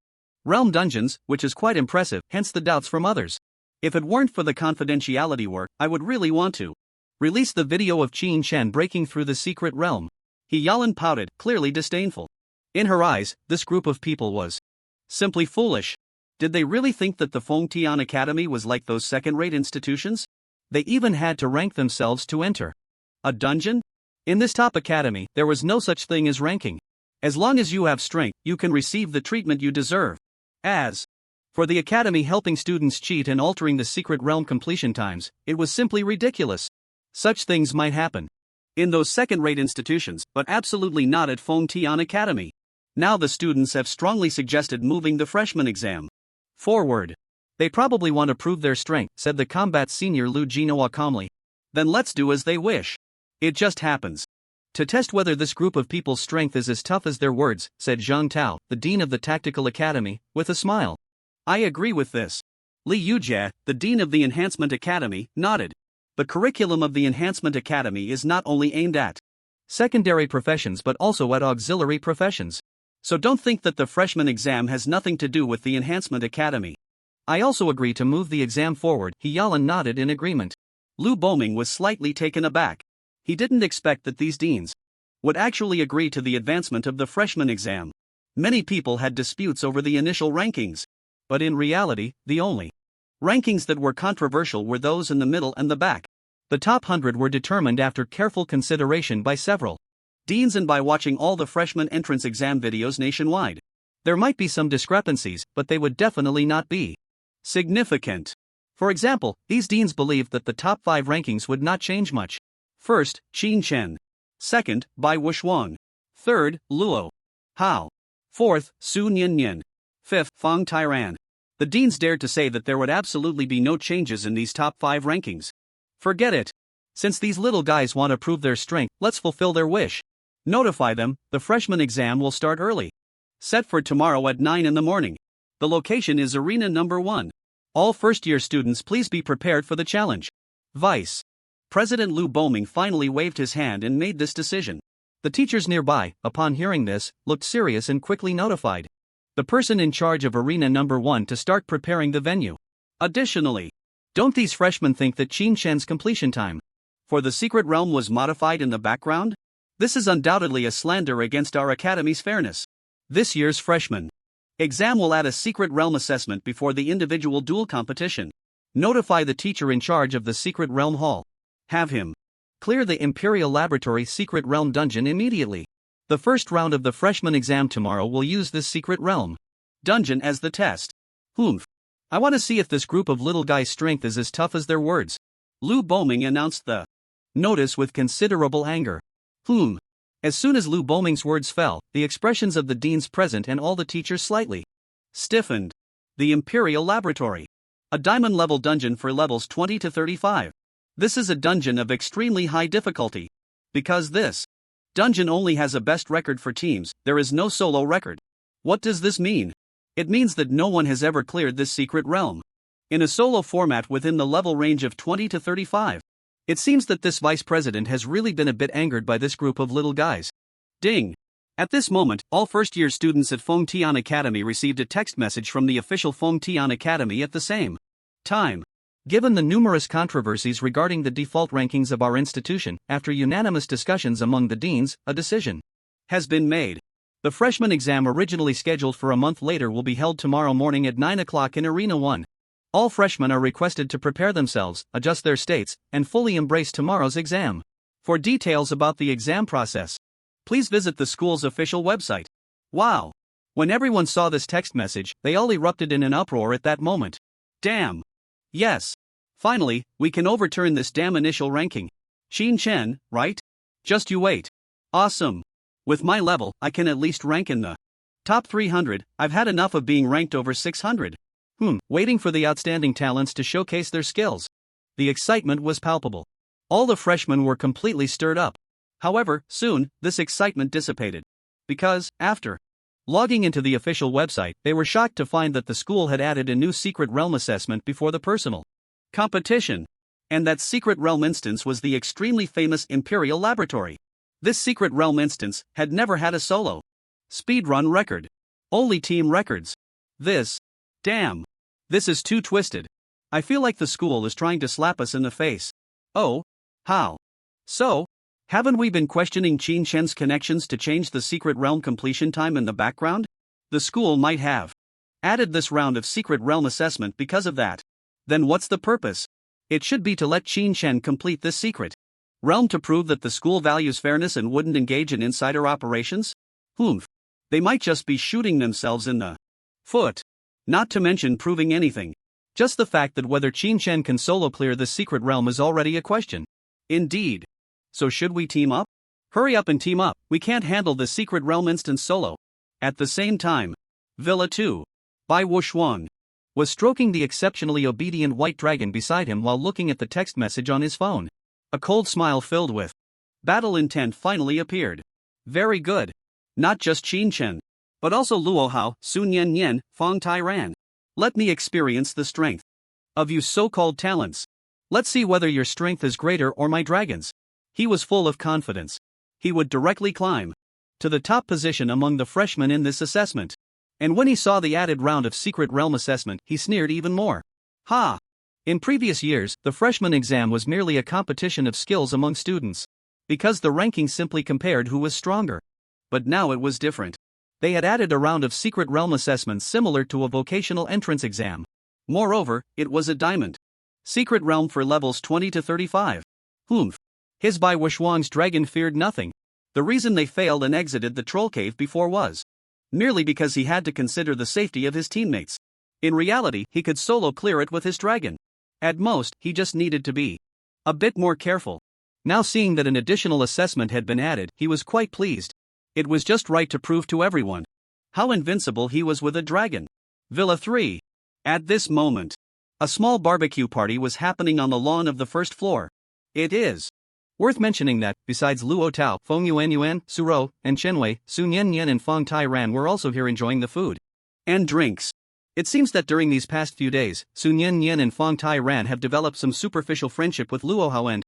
realm dungeons, which is quite impressive, hence the doubts from others. If it weren't for the confidentiality work, I would really want to release the video of Qin Chen breaking through the secret realm. He Yalan pouted, clearly disdainful. In her eyes, this group of people was simply foolish. Did they really think that the Feng Tian Academy was like those second-rate institutions? They even had to rank themselves to enter a dungeon? In this top academy, there was no such thing as ranking. As long as you have strength, you can receive the treatment you deserve. As for the academy helping students cheat and altering the secret realm completion times, it was simply ridiculous. Such things might happen in those second-rate institutions, but absolutely not at Feng Tian Academy. Now the students have strongly suggested moving the freshman exam forward. They probably want to prove their strength, said the combat senior Lu Jinhua calmly. Then let's do as they wish. It just happens to test whether this group of people's strength is as tough as their words, said Zhang Tao, the dean of the Tactical Academy, with a smile. I agree with this. Li Yujie, the dean of the Enhancement Academy, nodded. The curriculum of the Enhancement Academy is not only aimed at secondary professions but also at auxiliary professions. So don't think that the freshman exam has nothing to do with the Enhancement Academy. I also agree to move the exam forward, He Yalan nodded in agreement. Lu Boming was slightly taken aback. He didn't expect that these deans would actually agree to the advancement of the freshman exam. Many people had disputes over the initial rankings. But in reality, the only rankings that were controversial were those in the middle and the back. The top 100 were determined after careful consideration by several deans and by watching all the freshman entrance exam videos nationwide. There might be some discrepancies, but they would definitely not be significant. For example, these deans believed that the top 5 rankings would not change much. First, Qin Chen. Second, Bai Wuxuang. Third, Luo Hao. Fourth, Su Nian. Fifth, Fang Tyran. The deans dared to say that there would absolutely be no changes in these top 5 rankings. Forget it. Since these little guys want to prove their strength, let's fulfill their wish. Notify them, the freshman exam will start early. Set for tomorrow at 9 in the morning. The location is Arena Number 1. All first-year students please be prepared for the challenge. Vice President Lu Boming finally waved his hand and made this decision. The teachers nearby, upon hearing this, looked serious and quickly notified the person in charge of Arena Number 1 to start preparing the venue. Additionally, Don't these freshmen think that Qin Shen's completion time for the secret realm was modified in the background? This is undoubtedly a slander against our academy's fairness. This year's freshman exam will add a secret realm assessment before the individual duel competition. Notify the teacher in charge of the secret realm hall. Have him Clear the Imperial Laboratory secret realm dungeon immediately. The first round of the freshman exam tomorrow will use this secret realm dungeon as the test. I want to see if this group of little guys' strength is as tough as their words. Lu Boming announced the notice with considerable anger. As soon as Lu Boming's words fell, the expressions of the deans present and all the teachers slightly stiffened. The Imperial Laboratory, a diamond-level dungeon for levels 20 to 35. This is a dungeon of extremely high difficulty. Because this dungeon only has a best record for teams, there is no solo record. What does this mean? It means that no one has ever cleared this secret realm in a solo format within the level range of 20 to 35. It seems that this vice president has really been a bit angered by this group of little guys. Ding! At this moment, all first-year students at Feng Tian Academy received a text message from the official Feng Tian Academy at the same time. Given the numerous controversies regarding the default rankings of our institution, after unanimous discussions among the deans, a decision has been made. The freshman exam, originally scheduled for a month later, will be held tomorrow morning at 9 o'clock in Arena 1. All freshmen are requested to prepare themselves, adjust their states, and fully embrace tomorrow's exam. For details about the exam process, please visit the school's official website. Wow! When everyone saw this text message, they all erupted in an uproar at that moment. Damn! Yes! Finally, we can overturn this damn initial ranking. Qin Shen, right? Just you wait. Awesome! With my level, I can at least rank in the top 300. I've had enough of being ranked over 600. Waiting for the outstanding talents to showcase their skills. The excitement was palpable. All the freshmen were completely stirred up. However, soon, this excitement dissipated. Because, after logging into the official website, they were shocked to find that the school had added a new secret realm assessment before the personal competition. And that secret realm instance was the extremely famous Imperial Laboratory. This secret realm instance had never had a solo speedrun record. Only team records. Damn. This is too twisted. I feel like the school is trying to slap us in the face. Oh? How? So? Haven't we been questioning Qin Shen's connections to change the secret realm completion time in the background? The school might have added this round of secret realm assessment because of that. Then what's the purpose? It should be to let Qin Shen complete this secret realm to prove that the school values fairness and wouldn't engage in insider operations? They might just be shooting themselves in the foot. Not to mention proving anything. Just the fact that whether Qin Shen can solo clear the secret realm is already a question. Indeed. So should we team up? Hurry up and team up, we can't handle the secret realm instance solo. At the same time, Villa 2 by Wushuang was stroking the exceptionally obedient white dragon beside him while looking at the text message on his phone. A cold smile filled with battle intent finally appeared. Very good. Not just Qin Shen, but also Luo Hao, Sun Yen Yen, Fong Tyran. Let me experience the strength of you so-called talents. Let's see whether your strength is greater or my dragon's. He was full of confidence. He would directly climb to the top position among the freshmen in this assessment. And when he saw the added round of secret realm assessment, he sneered even more. Ha! In previous years, the freshman exam was merely a competition of skills among students, because the ranking simply compared who was stronger. But now it was different. They had added a round of secret realm assessments similar to a vocational entrance exam. Moreover, it was a diamond secret realm for levels 20 to 35. His by Wushuang's dragon feared nothing. The reason they failed and exited the troll cave before was merely because he had to consider the safety of his teammates. In reality, he could solo clear it with his dragon. At most, he just needed to be a bit more careful. Now seeing that an additional assessment had been added, he was quite pleased. It was just right to prove to everyone how invincible he was with a dragon. Villa 3. At this moment, a small barbecue party was happening on the lawn of the first floor. It is worth mentioning that, besides Luo Tao, Feng Yuan, Suro, and Chenwei, Sun Yen Yen and Fong Tyran were also here enjoying the food and drinks. It seems that during these past few days, Sun Yen Yen and Fong Tyran have developed some superficial friendship with Luo Hao and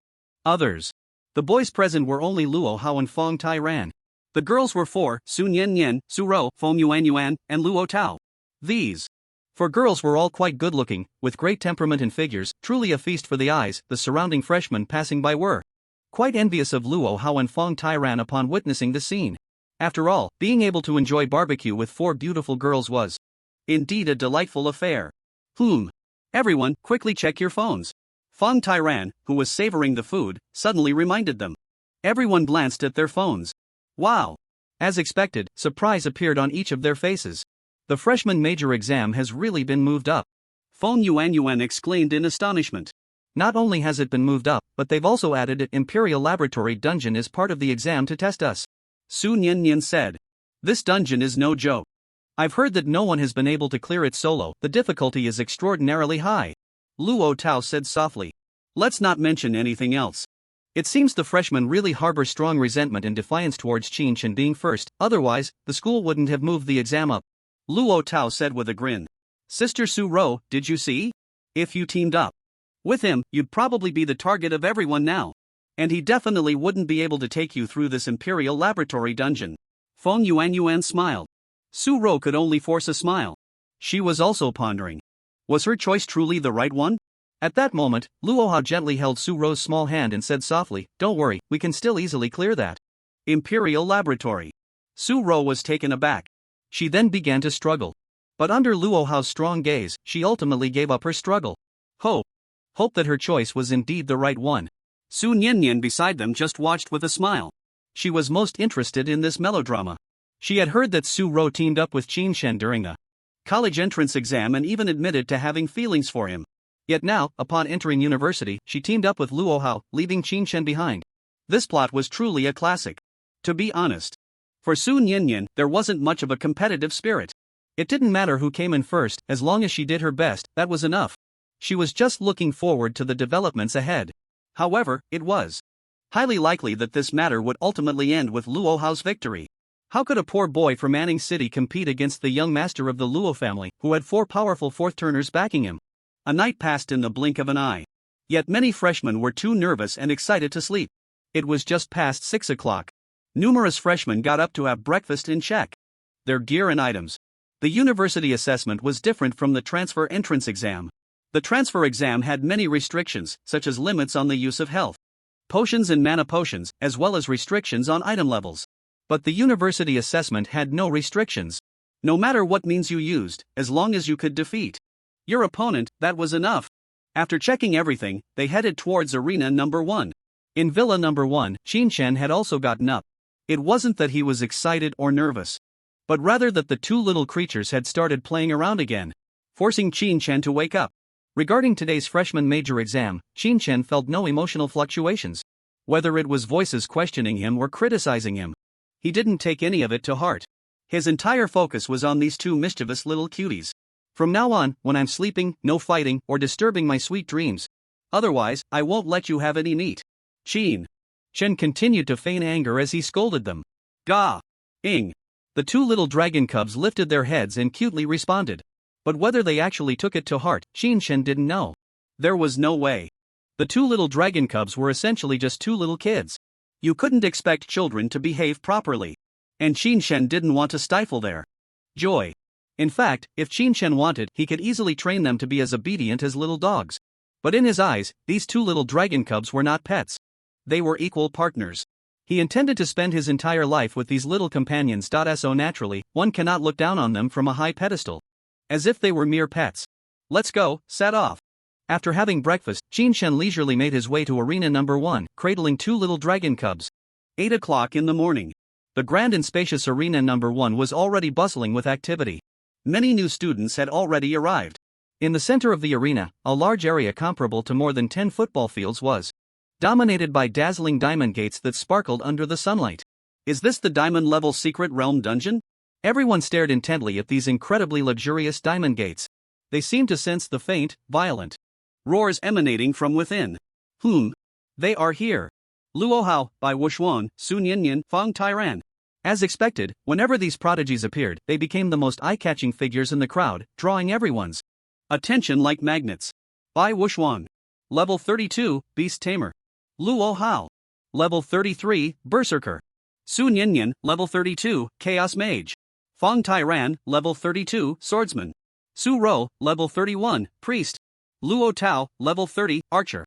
others. The boys present were only Luo Hao and Fong Tyran. The girls were four: Sun Yen Yen, Su Ro, Feng Yuan Yuan, and Luo Tao. These four girls were all quite good-looking, with great temperament and figures, truly a feast for the eyes. The surrounding freshmen passing by were quite envious of Luo Hao and Feng Tyran upon witnessing the scene. After all, being able to enjoy barbecue with four beautiful girls was indeed a delightful affair. Everyone, quickly check your phones. Feng Tyran, who was savoring the food, suddenly reminded them. Everyone glanced at their phones. Wow! As expected, surprise appeared on each of their faces. The freshman major exam has really been moved up. Feng Yuan exclaimed in astonishment. Not only has it been moved up, but they've also added an Imperial Laboratory dungeon as part of the exam to test us. Sun Yen said. This dungeon is no joke. I've heard that no one has been able to clear it solo. The difficulty is extraordinarily high. Luo Tao said softly. Let's not mention anything else. It seems the freshmen really harbor strong resentment and defiance towards Qin Shen being first, otherwise, the school wouldn't have moved the exam up. Luo Tao said with a grin. Sister Su Ro, did you see? If you teamed up with him, you'd probably be the target of everyone now. And he definitely wouldn't be able to take you through this Imperial Laboratory dungeon. Feng Yuan smiled. Su Ro could only force a smile. She was also pondering. Was her choice truly the right one? At that moment, Luo Hao gently held Su Ro's small hand and said softly, don't worry, we can still easily clear that Imperial Laboratory. Su Ro was taken aback. She then began to struggle. But under Luo Hao's strong gaze, she ultimately gave up her struggle. Hope that her choice was indeed the right one. Sun Yen beside them just watched with a smile. She was most interested in this melodrama. She had heard that Su Ro teamed up with Qin Shen during the college entrance exam and even admitted to having feelings for him. Yet now, upon entering university, she teamed up with Luo Hao, leaving Qin Shen behind. This plot was truly a classic. To be honest, for Sun Yen, there wasn't much of a competitive spirit. It didn't matter who came in first, as long as she did her best, that was enough. She was just looking forward to the developments ahead. However, it was highly likely that this matter would ultimately end with Luo Hao's victory. How could a poor boy from Anning City compete against the young master of the Luo family, who had four powerful fourth-turners backing him? A night passed in the blink of an eye. Yet many freshmen were too nervous and excited to sleep. It was just past 6 o'clock. Numerous freshmen got up to have breakfast and check their gear and items. The university assessment was different from the transfer entrance exam. The transfer exam had many restrictions, such as limits on the use of health potions and mana potions, as well as restrictions on item levels. But the university assessment had no restrictions. No matter what means you used, as long as you could defeat your opponent, that was enough. After checking everything, they headed towards Arena Number 1. In Villa Number 1, Qin Shen had also gotten up. It wasn't that he was excited or nervous, but rather that the two little creatures had started playing around again, forcing Qin Shen to wake up. Regarding today's freshman major exam, Qin Shen felt no emotional fluctuations. Whether it was voices questioning him or criticizing him, he didn't take any of it to heart. His entire focus was on these two mischievous little cuties. From now on, when I'm sleeping, no fighting or disturbing my sweet dreams. Otherwise, I won't let you have any meat. Qin Shen continued to feign anger as he scolded them. Ga! Ing! The two little dragon cubs lifted their heads and cutely responded. But whether they actually took it to heart, Qin Shen didn't know. There was no way. The two little dragon cubs were essentially just two little kids. You couldn't expect children to behave properly. And Qin Shen didn't want to stifle their joy. In fact, if Qin Shen wanted, he could easily train them to be as obedient as little dogs. But in his eyes, these two little dragon cubs were not pets. They were equal partners. He intended to spend his entire life with these little companions. So naturally, one cannot look down on them from a high pedestal, as if they were mere pets. Let's go, set off. After having breakfast, Qin Shen leisurely made his way to Arena Number 1, cradling two little dragon cubs. 8 o'clock in the morning. The grand and spacious Arena Number 1 was already bustling with activity. Many new students had already arrived. In the center of the arena, a large area comparable to more than 10 football fields was dominated by dazzling diamond gates that sparkled under the sunlight. Is this the diamond-level secret realm dungeon? Everyone stared intently at these incredibly luxurious diamond gates. They seemed to sense the faint, violent roars emanating from within. They are here. Luo Hao, Bai Wuxuan, Sun Yen, Feng Tyran. As expected, whenever these prodigies appeared, they became the most eye-catching figures in the crowd, drawing everyone's attention like magnets. Bai Wuxuan. Level 32, Beast Tamer. Luo Hao. Level 33, Berserker. Su Nyanyan, level 32, Chaos Mage. Fong Tyran, level 32, Swordsman. Su Ro, level 31, Priest. Luo Tao, level 30, Archer.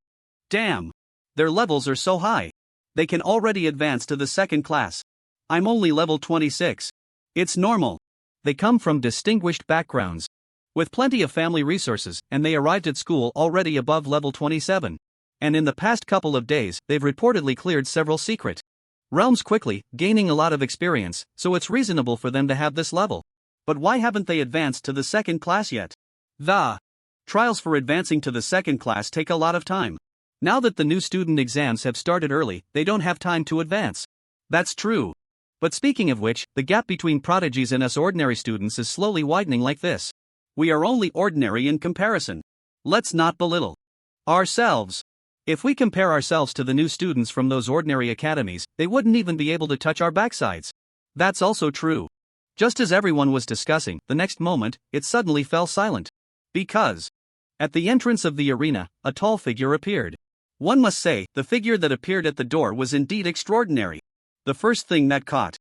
Damn! Their levels are so high. They can already advance to the second class. I'm only level 26. It's normal. They come from distinguished backgrounds, with plenty of family resources, and they arrived at school already above level 27. And in the past couple of days, they've reportedly cleared several secret realms quickly, gaining a lot of experience, so it's reasonable for them to have this level. But why haven't they advanced to the second class yet? The trials for advancing to the second class take a lot of time. Now that the new student exams have started early, they don't have time to advance. That's true. But speaking of which, the gap between prodigies and us ordinary students is slowly widening like this. We are only ordinary in comparison. Let's not belittle ourselves. If we compare ourselves to the new students from those ordinary academies, they wouldn't even be able to touch our backsides. That's also true. Just as everyone was discussing, the next moment, it suddenly fell silent. Because at the entrance of the arena, a tall figure appeared. One must say, the figure that appeared at the door was indeed extraordinary. The first thing that caught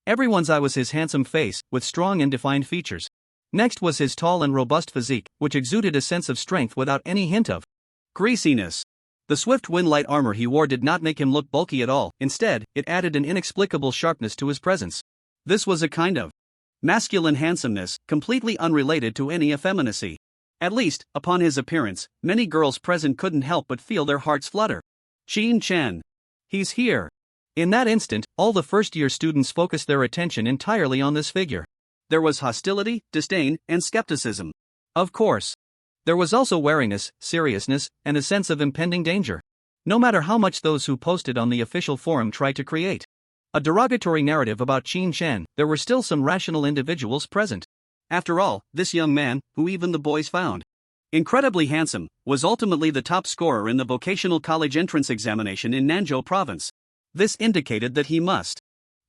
everyone's eye was his handsome face, with strong and defined features. Next was his tall and robust physique, which exuded a sense of strength without any hint of greasiness. The swift wind-light armor he wore did not make him look bulky at all, instead, it added an inexplicable sharpness to his presence. This was a kind of masculine handsomeness, completely unrelated to any effeminacy. At least, upon his appearance, many girls present couldn't help but feel their hearts flutter. Qin Chen. He's here. In that instant, all the first-year students focused their attention entirely on this figure. There was hostility, disdain, and skepticism. Of course. There was also wariness, seriousness, and a sense of impending danger. No matter how much those who posted on the official forum tried to create a derogatory narrative about Qin Chen, there were still some rational individuals present. After all, this young man, who even the boys found incredibly handsome, was ultimately the top scorer in the vocational college entrance examination in Nanzhou province. This indicated that he must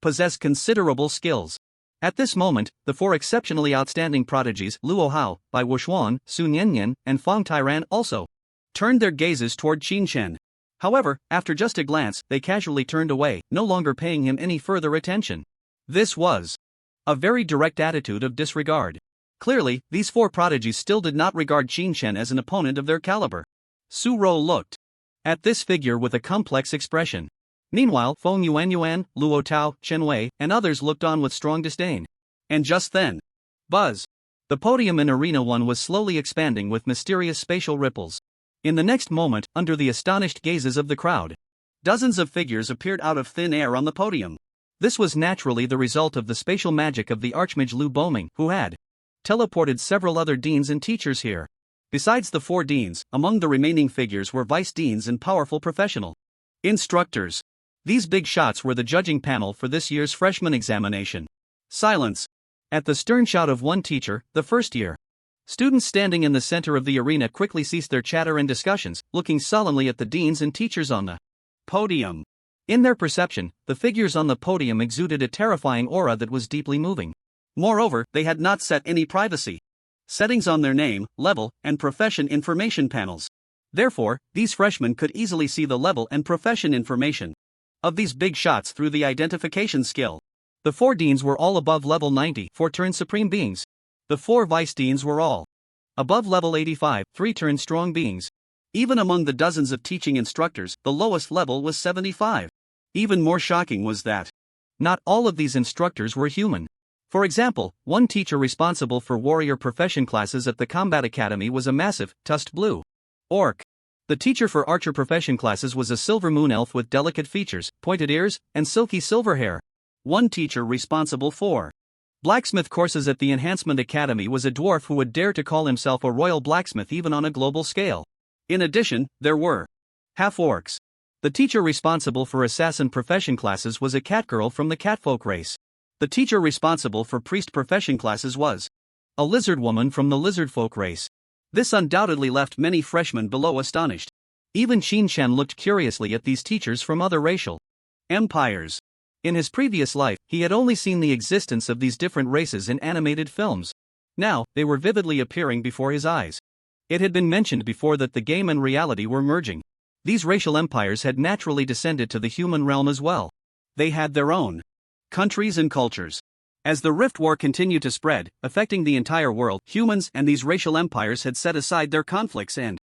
possess considerable skills. At this moment, the four exceptionally outstanding prodigies, Luo Hao, Bai Wuxuan, Su Nyanyan, and Fong Tyran also turned their gazes toward Qin Chen. However, after just a glance, they casually turned away, no longer paying him any further attention. This was a very direct attitude of disregard. Clearly, these four prodigies still did not regard Qin Chen as an opponent of their caliber. Su Ro looked at this figure with a complex expression. Meanwhile, Feng Yuanyuan, Luo Tao, Chen Wei, and others looked on with strong disdain. And just then, buzz! The podium in Arena 1 was slowly expanding with mysterious spatial ripples. In the next moment, under the astonished gazes of the crowd, dozens of figures appeared out of thin air on the podium. This was naturally the result of the spatial magic of the Archmage Lu Boming, who had teleported several other deans and teachers here. Besides the four deans, among the remaining figures were vice deans and powerful professional instructors. These big shots were the judging panel for this year's freshman examination. Silence. At the stern shout of one teacher, the first year students standing in the center of the arena quickly ceased their chatter and discussions, looking solemnly at the deans and teachers on the podium. In their perception, the figures on the podium exuded a terrifying aura that was deeply moving. Moreover, they had not set any privacy settings on their name, level, and profession information panels. Therefore, these freshmen could easily see the level and profession information of these big shots through the identification skill. The four deans were all above level 90, 4-turn supreme beings. The four vice deans were all above level 85, 3-turn strong beings. Even among the dozens of teaching instructors, the lowest level was 75. Even more shocking was that not all of these instructors were human. For example, one teacher responsible for warrior profession classes at the Combat Academy was a massive, tusked blue orc. The teacher for archer profession classes was a silver moon elf with delicate features, pointed ears, and silky silver hair. One teacher responsible for blacksmith courses at the Enhancement Academy was a dwarf who would dare to call himself a royal blacksmith even on a global scale. In addition, there were half-orcs. The teacher responsible for assassin profession classes was a catgirl from the catfolk race. The teacher responsible for priest profession classes was a lizard woman from the lizardfolk race. This undoubtedly left many freshmen below astonished. Even Qin Chen looked curiously at these teachers from other racial empires. In his previous life, he had only seen the existence of these different races in animated films. Now, they were vividly appearing before his eyes. It had been mentioned before that the game and reality were merging. These racial empires had naturally descended to the human realm as well. They had their own countries and cultures. As the Rift War continued to spread, affecting the entire world, humans and these racial empires had set aside their conflicts and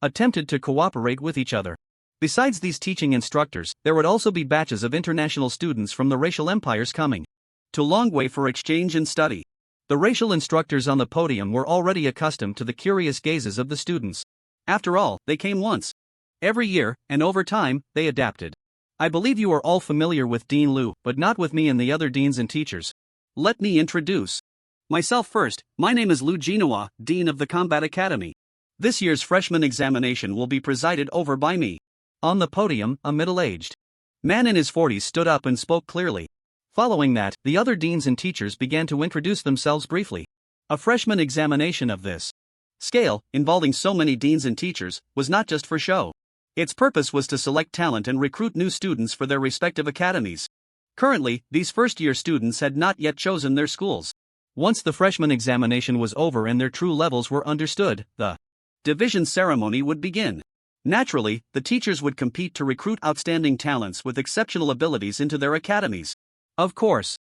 attempted to cooperate with each other. Besides these teaching instructors, there would also be batches of international students from the racial empires coming to Longwei for exchange and study. The racial instructors on the podium were already accustomed to the curious gazes of the students. After all, they came once every year, and over time, they adapted. I believe you are all familiar with Dean Liu, but not with me and the other deans and teachers. Let me introduce myself first. My name is Liu Jinhua, Dean of the Combat Academy. This year's freshman examination will be presided over by me. On the podium, a middle-aged man in his 40s stood up and spoke clearly. Following that, the other deans and teachers began to introduce themselves briefly. A freshman examination of this scale, involving so many deans and teachers, was not just for show. Its purpose was to select talent and recruit new students for their respective academies. Currently, these first-year students had not yet chosen their schools. Once the freshman examination was over and their true levels were understood, the division ceremony would begin. Naturally, the teachers would compete to recruit outstanding talents with exceptional abilities into their academies. Of course,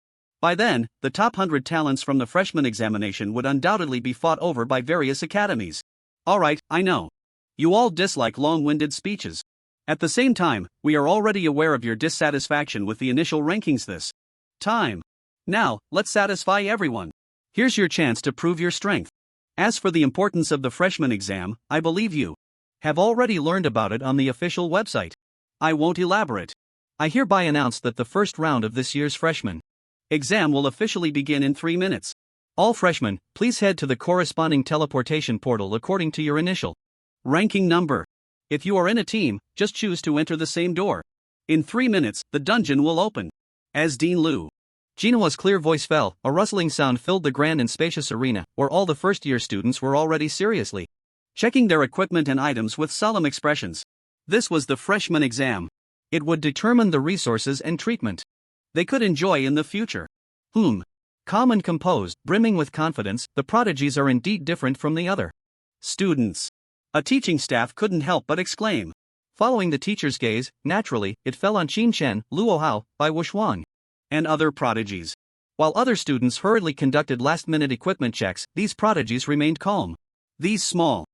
by then, the top 100 talents from the freshman examination would undoubtedly be fought over by various academies. Alright, I know. You all dislike long-winded speeches. At the same time, we are already aware of your dissatisfaction with the initial rankings this time. Now, let's satisfy everyone. Here's your chance to prove your strength. As for the importance of the freshman exam, I believe you have already learned about it on the official website. I won't elaborate. I hereby announce that the first round of this year's freshman exam will officially begin in 3 minutes. All freshmen, please head to the corresponding teleportation portal according to your initial ranking number. If you are in a team, just choose to enter the same door. In 3 minutes, the dungeon will open. As Dean Liu Jinhua's clear voice fell, a rustling sound filled the grand and spacious arena, where all the first-year students were already seriously checking their equipment and items with solemn expressions. This was the freshman exam. It would determine the resources and treatment they could enjoy in the future. Calm and composed, brimming with confidence, the prodigies are indeed different from the other students. A teaching staff couldn't help but exclaim. Following the teacher's gaze, naturally, it fell on Qin Chen, Luo Hao, Bai Wuxuan, and other prodigies. While other students hurriedly conducted last-minute equipment checks, these prodigies remained calm. These small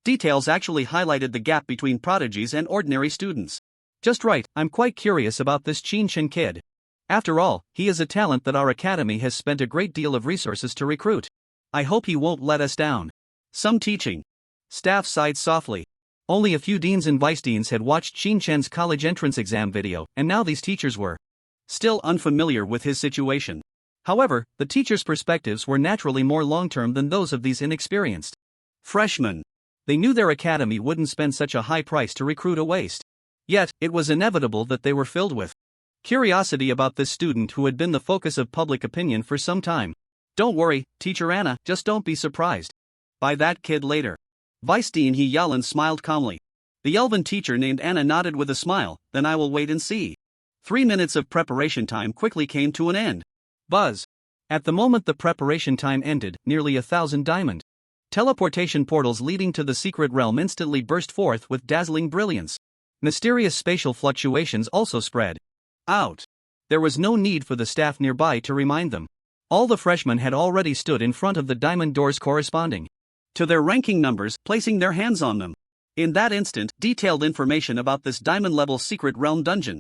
details actually highlighted the gap between prodigies and ordinary students. Just right, I'm quite curious about this Qin Chen kid. After all, he is a talent that our academy has spent a great deal of resources to recruit. I hope he won't let us down. Some teaching staff sighed softly. Only a few deans and vice-deans had watched Qin Chen's college entrance exam video, and now these teachers were still unfamiliar with his situation. However, the teachers' perspectives were naturally more long-term than those of these inexperienced freshmen. They knew their academy wouldn't spend such a high price to recruit a waste. Yet, it was inevitable that they were filled with curiosity about this student who had been the focus of public opinion for some time. Don't worry, Teacher Anna, just don't be surprised by that kid later. Vice Dean He Yalan smiled calmly. The elven teacher named Anna nodded with a smile. Then I will wait and see. 3 minutes of preparation time quickly came to an end. Buzz. At the moment the preparation time ended, nearly 1,000 diamond teleportation portals leading to the secret realm instantly burst forth with dazzling brilliance. Mysterious spatial fluctuations also spread out. There was no need for the staff nearby to remind them. All the freshmen had already stood in front of the diamond doors corresponding to their ranking numbers, placing their hands on them. In that instant, detailed information about this diamond-level secret realm dungeon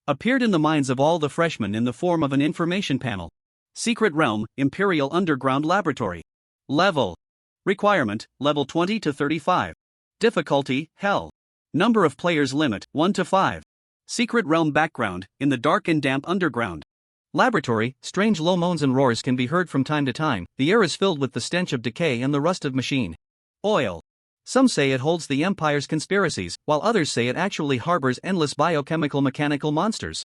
appeared in the minds of all the freshmen in the form of an information panel. Secret Realm, Imperial Underground Laboratory. Level. Requirement, level 20 to 35. Difficulty, Hell. Number of players limit, 1 to 5. Secret Realm background, in the dark and damp underground. Laboratory, strange low moans and roars can be heard from time to time. The air is filled with the stench of decay and the rust of machine oil. Some say it holds the Empire's conspiracies, while others say it actually harbors endless biochemical mechanical monsters.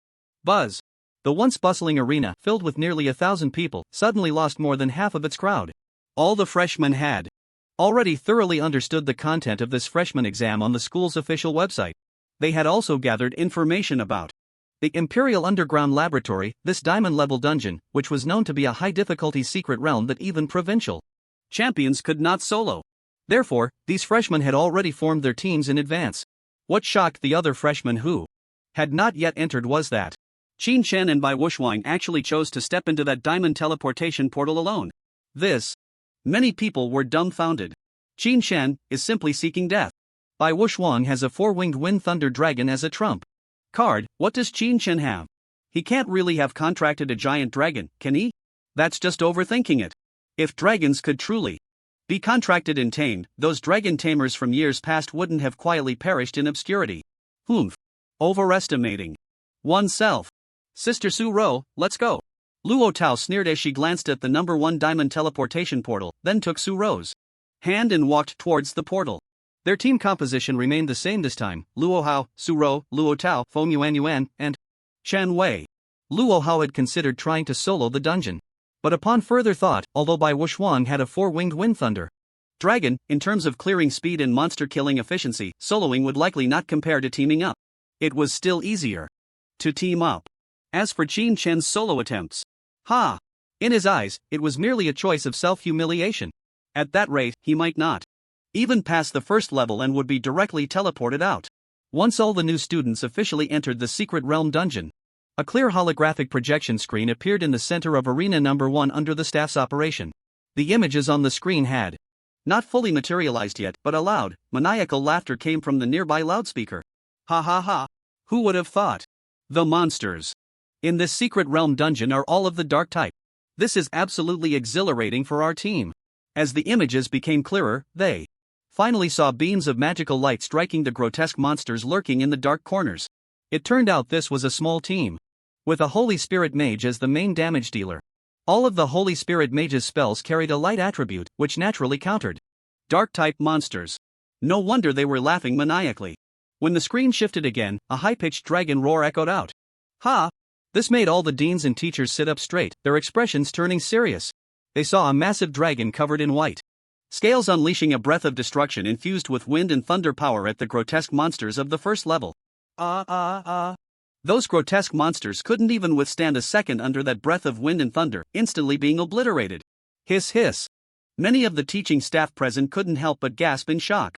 Buzz. The once bustling arena, filled with nearly 1,000 people, suddenly lost more than half of its crowd. All the freshmen had already thoroughly understood the content of this freshman exam on the school's official website. They had also gathered information about the Imperial Underground Laboratory, this diamond-level dungeon, which was known to be a high-difficulty secret realm that even provincial champions could not solo. Therefore, these freshmen had already formed their teams in advance. What shocked the other freshmen who had not yet entered was that Qin Shen and Bai Wushwang actually chose to step into that diamond teleportation portal alone. Many people were dumbfounded. Qin Shen is simply seeking death. Bai Wushwang has a 4-winged Wind Thunder Dragon as a trump card. What does Qin Shen have? He can't really have contracted a giant dragon, can he? That's just overthinking it. If dragons could truly be contracted and tamed, those dragon tamers from years past wouldn't have quietly perished in obscurity. Overestimating oneself. Sister Su Ro, let's go. Luo Tao sneered as she glanced at the number 1 diamond teleportation portal, then took Su Ro's hand and walked towards the portal. Their team composition remained the same this time: Luo Hao, Su Ro, Luo Tao, Feng Yuan, and Chen Wei. Luo Hao had considered trying to solo the dungeon. But upon further thought, although Bai Wushwang had a 4-winged Wind Thunder Dragon, in terms of clearing speed and monster killing efficiency, soloing would likely not compare to teaming up. It was still easier to team up. As for Qin Shen's solo attempts, in his eyes, it was merely a choice of self-humiliation. At that rate, he might not even pass the first level and would be directly teleported out. Once all the new students officially entered the Secret Realm dungeon, a clear holographic projection screen appeared in the center of Arena Number 1 under the staff's operation. The images on the screen had not fully materialized yet, but a loud, maniacal laughter came from the nearby loudspeaker. Ha ha ha! Who would have thought? The monsters in this Secret Realm dungeon are all of the dark type. This is absolutely exhilarating for our team. As the images became clearer, they finally saw beams of magical light striking the grotesque monsters lurking in the dark corners. It turned out this was a small team, with a Holy Spirit Mage as the main damage dealer. All of the Holy Spirit Mage's spells carried a light attribute, which naturally countered dark-type monsters. No wonder they were laughing maniacally. When the screen shifted again, a high-pitched dragon roar echoed out. Ha! This made all the deans and teachers sit up straight, their expressions turning serious. They saw a massive dragon covered in white scales unleashing a breath of destruction infused with wind and thunder power at the grotesque monsters of the first level. Those grotesque monsters couldn't even withstand a second under that breath of wind and thunder, instantly being obliterated. Hiss hiss. Many of the teaching staff present couldn't help but gasp in shock.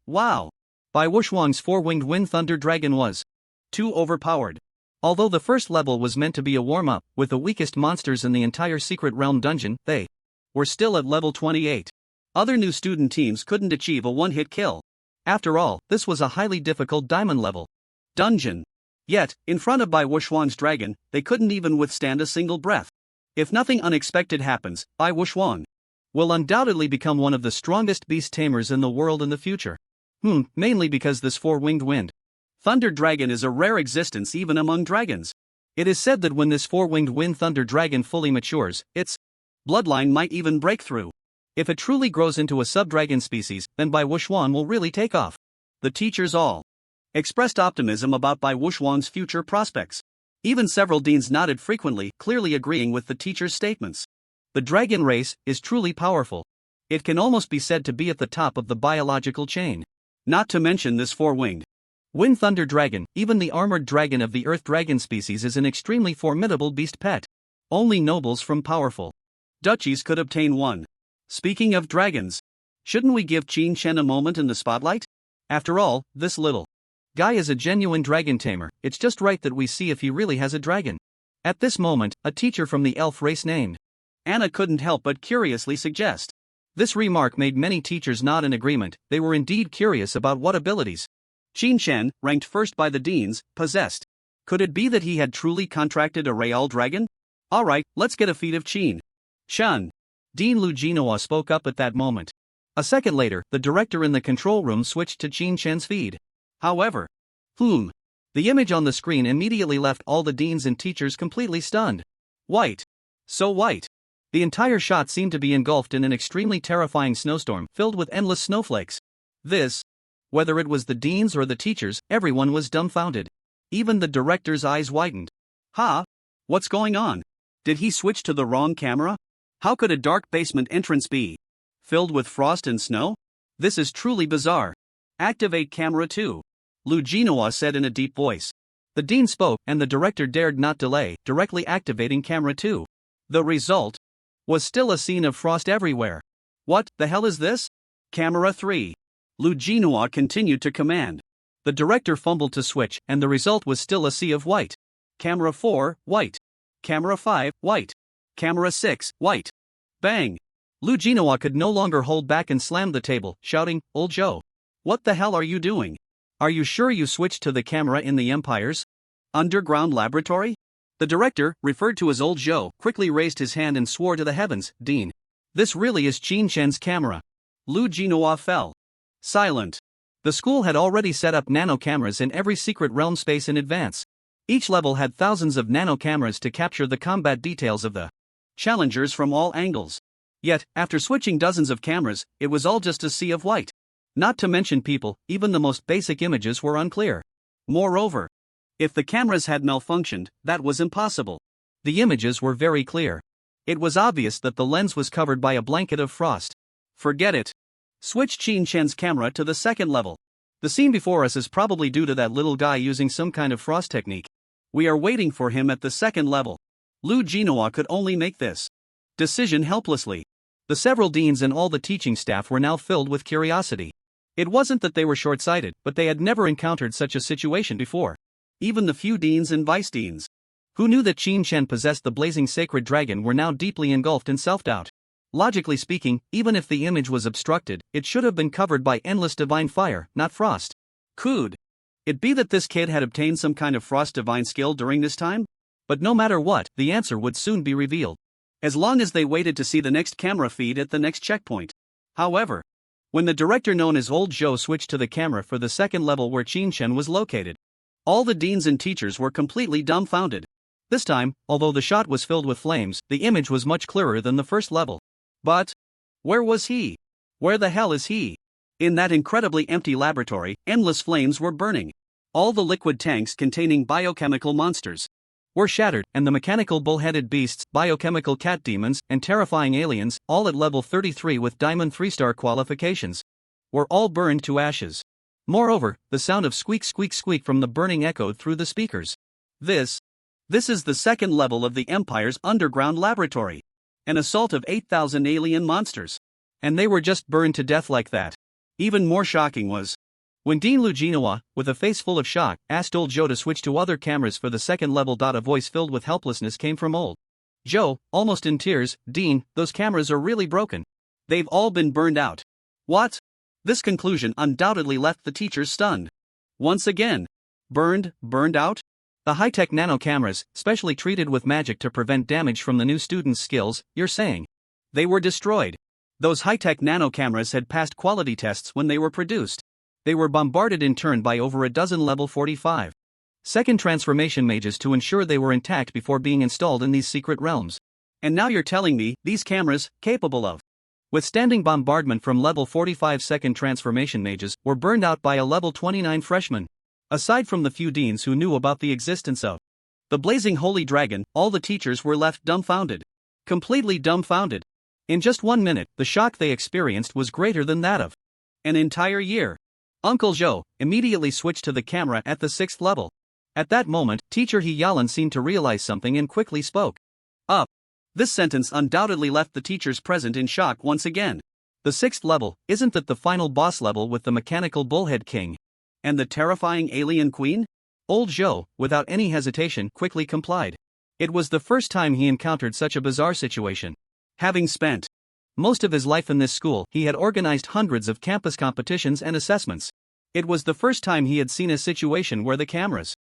Wow! Bai Wushwang's 4-winged Wind Thunder Dragon was too overpowered. Although the first level was meant to be a warm-up, with the weakest monsters in the entire Secret Realm dungeon, they were still at level 28. Other new student teams couldn't achieve a one-hit kill. After all, this was a highly difficult diamond level dungeon. Yet, in front of Bai Wushwang's dragon, they couldn't even withstand a single breath. If nothing unexpected happens, Bai Wushwang will undoubtedly become one of the strongest beast tamers in the world in the future. Mainly because this 4-winged Wind Thunder Dragon is a rare existence even among dragons. It is said that when this 4-winged Wind Thunder Dragon fully matures, its bloodline might even break through. If it truly grows into a sub-dragon species, then Bai Wushwang will really take off. The teachers all expressed optimism about Bai Wushwang's future prospects. Even several deans nodded frequently, clearly agreeing with the teacher's statements. The dragon race is truly powerful. It can almost be said to be at the top of the biological chain. Not to mention this 4-winged Wind Thunder Dragon, even the armored dragon of the Earth Dragon species is an extremely formidable beast pet. Only nobles from powerful duchies could obtain one. Speaking of dragons, shouldn't we give Qin Shen a moment in the spotlight? After all, this little guy is a genuine dragon tamer. It's just right that we see if he really has a dragon. At this moment, a teacher from the elf race named Anna couldn't help but curiously suggest. This remark made many teachers nod in agreement. They were indeed curious about what abilities Qin Shen, ranked first by the deans, possessed. Could it be that he had truly contracted a Real dragon? Alright, let's get a feat of Qin Shen. Dean Lu Jinoa spoke up at that moment. A second later, the director in the control room switched to Qin Shen's feed. However, the image on the screen immediately left all the deans and teachers completely stunned. White. So white. The entire shot seemed to be engulfed in an extremely terrifying snowstorm filled with endless snowflakes. Whether it was the deans or the teachers, everyone was dumbfounded. Even the director's eyes widened. What's going on? Did he switch to the wrong camera? How could a dark basement entrance be filled with frost and snow? This is truly bizarre. Activate camera 2. Lu Jinoa said in a deep voice. The dean spoke, and the director dared not delay, directly activating camera 2. The result was still a scene of frost everywhere. What the hell is this? Camera 3. Lu Jinoa continued to command. The director fumbled to switch, and the result was still a sea of white. Camera 4, white. Camera 5, white. Camera 6, white. Bang! Lu Jinawa could no longer hold back and slammed the table, shouting, "Old Joe! What the hell are you doing? Are you sure you switched to the camera in the Empire's underground laboratory?" The director, referred to as Old Joe, quickly raised his hand and swore to the heavens, "Dean, this really is Qin Shen's camera." Lu Jinawa fell silent. The school had already set up nano cameras in every secret realm space in advance. Each level had thousands of nano cameras to capture the combat details of the challengers from all angles. Yet, after switching dozens of cameras, it was all just a sea of white. Not to mention people, even the most basic images were unclear. Moreover, if the cameras had malfunctioned, that was impossible. The images were very clear. It was obvious that the lens was covered by a blanket of frost. Forget it. Switch Qin Shen's camera to the second level. The scene before us is probably due to that little guy using some kind of frost technique. We are waiting for him at the second level. Lu Jinawa could only make this decision helplessly. The several deans and all the teaching staff were now filled with curiosity. It wasn't that they were short-sighted, but they had never encountered such a situation before. Even the few deans and vice-deans who knew that Qin Shen possessed the blazing sacred dragon were now deeply engulfed in self-doubt. Logically speaking, even if the image was obstructed, it should have been covered by endless divine fire, not frost. Could it be that this kid had obtained some kind of frost divine skill during this time? But no matter what, the answer would soon be revealed. As long as they waited to see the next camera feed at the next checkpoint. However, when the director known as Old Joe switched to the camera for the second level where Qin Shen was located, all the deans and teachers were completely dumbfounded. This time, although the shot was filled with flames, the image was much clearer than the first level. But where was he? Where the hell is he? In that incredibly empty laboratory, endless flames were burning. All the liquid tanks containing biochemical monsters were shattered, and the mechanical bull-headed beasts, biochemical cat demons, and terrifying aliens, all at level 33 with Diamond 3-star qualifications, were all burned to ashes. Moreover, the sound of squeak squeak squeak from the burning echoed through the speakers. This is the second level of the Empire's underground laboratory. An assault of 8,000 alien monsters. And they were just burned to death like that. Even more shocking was when Dean Lu Jinawa, with a face full of shock, asked Old Joe to switch to other cameras for the second level. A voice filled with helplessness came from Old Joe, almost in tears. "Dean, those cameras are really broken. They've all been burned out." What? This conclusion undoubtedly left the teachers stunned. Once again. Burned out? The high-tech nano cameras, specially treated with magic to prevent damage from the new students' skills, you're saying? They were destroyed. Those high-tech nano cameras had passed quality tests when they were produced. They were bombarded in turn by over a dozen level 45 second transformation mages to ensure they were intact before being installed in these secret realms. And now you're telling me these cameras, capable of withstanding bombardment from level 45 second transformation mages, were burned out by a level 29 freshman? Aside from the few deans who knew about the existence of the blazing holy dragon, all the teachers were left dumbfounded. Completely dumbfounded. In just 1 minute, the shock they experienced was greater than that of an entire year. Uncle Joe immediately switched to the camera at the 6th level. At that moment, Teacher He Yalan seemed to realize something and quickly spoke up. This sentence undoubtedly left the teachers present in shock once again. The 6th level, isn't that the final boss level with the mechanical bullhead king and the terrifying alien queen? Old Joe, without any hesitation, quickly complied. It was the first time he encountered such a bizarre situation. Having spent most of his life in this school, he had organized hundreds of campus competitions and assessments. It was the first time he had seen a situation where the cameras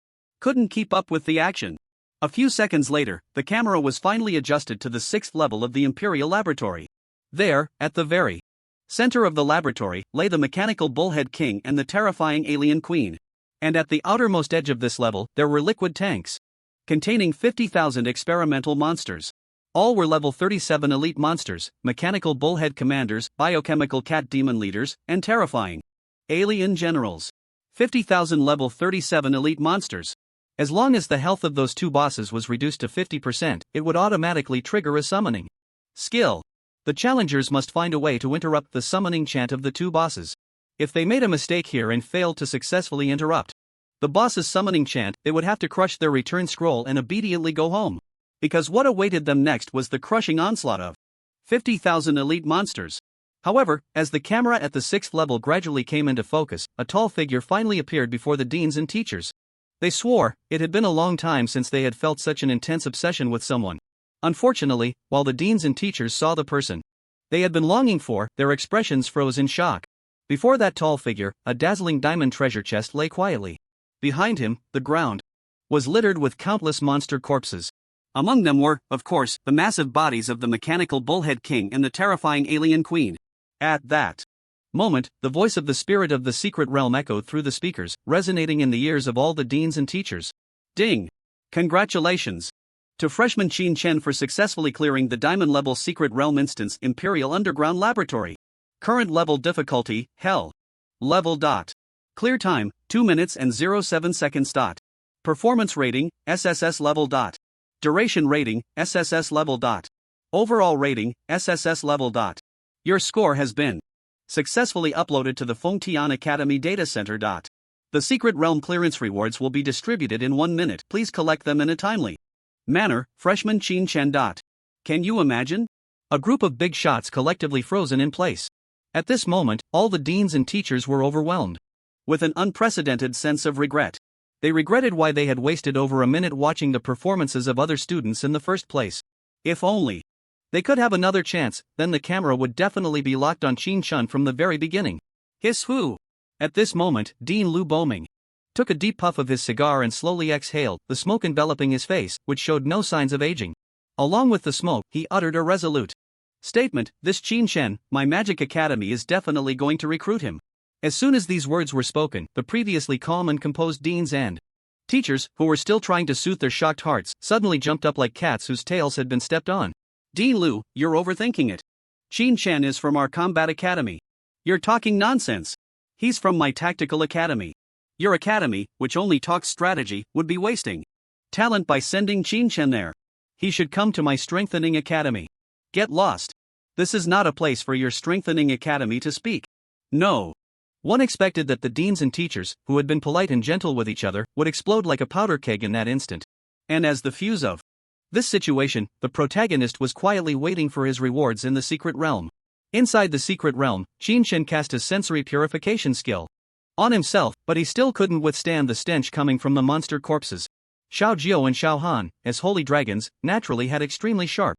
couldn't keep up with the action. A few seconds later, the camera was finally adjusted to the 6th level of the Imperial Laboratory. There, at the very center of the laboratory, lay the mechanical bullhead king and the terrifying alien queen. And at the outermost edge of this level, there were liquid tanks containing 50,000 experimental monsters. All were level 37 elite monsters, mechanical bullhead commanders, biochemical cat demon leaders, and terrifying alien generals. 50,000 level 37 elite monsters. As long as the health of those two bosses was reduced to 50%, it would automatically trigger a summoning skill. The challengers must find a way to interrupt the summoning chant of the two bosses. If they made a mistake here and failed to successfully interrupt the boss's summoning chant, they would have to crush their return scroll and immediately go home. Because what awaited them next was the crushing onslaught of 50,000 elite monsters. However, as the camera at the 6th level gradually came into focus, a tall figure finally appeared before the deans and teachers. They swore it had been a long time since they had felt such an intense obsession with someone. Unfortunately, while the deans and teachers saw the person they had been longing for, their expressions froze in shock. Before that tall figure, a dazzling diamond treasure chest lay quietly. Behind him, the ground was littered with countless monster corpses. Among them were, of course, the massive bodies of the mechanical bullhead king and the terrifying alien queen. At that moment, the voice of the spirit of the secret realm echoed through the speakers, resonating in the ears of all the deans and teachers. Ding! Congratulations to freshman Qin Chen for successfully clearing the diamond-level secret realm instance Imperial Underground Laboratory. Current level difficulty, Hell. Level. Clear time, 2 minutes and 07 seconds. Performance rating, SSS level. Duration rating, SSS level. Overall rating, SSS level. Your score has been successfully uploaded to the Fengtian Academy Data Center. The secret realm clearance rewards will be distributed in 1 minute. Please collect them in a timely manner, freshman Qin Chen. Can you imagine? A group of big shots collectively frozen in place. At this moment, all the deans and teachers were overwhelmed with an unprecedented sense of regret. They regretted why they had wasted over a minute watching the performances of other students in the first place. If only they could have another chance, then the camera would definitely be locked on Qin Chen from the very beginning. Hiss who? At this moment, Dean Lu Boming took a deep puff of his cigar and slowly exhaled, the smoke enveloping his face, which showed no signs of aging. Along with the smoke, he uttered a resolute statement, "This Qin Chen, my magic academy is definitely going to recruit him." As soon as these words were spoken, the previously calm and composed deans and teachers, who were still trying to soothe their shocked hearts, suddenly jumped up like cats whose tails had been stepped on. Dean Lu, you're overthinking it. Qin Chen is from our combat academy. You're talking nonsense. He's from my tactical academy. Your academy, which only talks strategy, would be wasting talent by sending Qin Chen there. He should come to my strengthening academy. Get lost. This is not a place for your strengthening academy to speak. No. One expected that the deans and teachers, who had been polite and gentle with each other, would explode like a powder keg in that instant. And as the fuse of this situation, the protagonist was quietly waiting for his rewards in the secret realm. Inside the secret realm, Qin Chen cast his sensory purification skill on himself, but he still couldn't withstand the stench coming from the monster corpses. Xiao Jiao and Xiao Han, as holy dragons, naturally had extremely sharp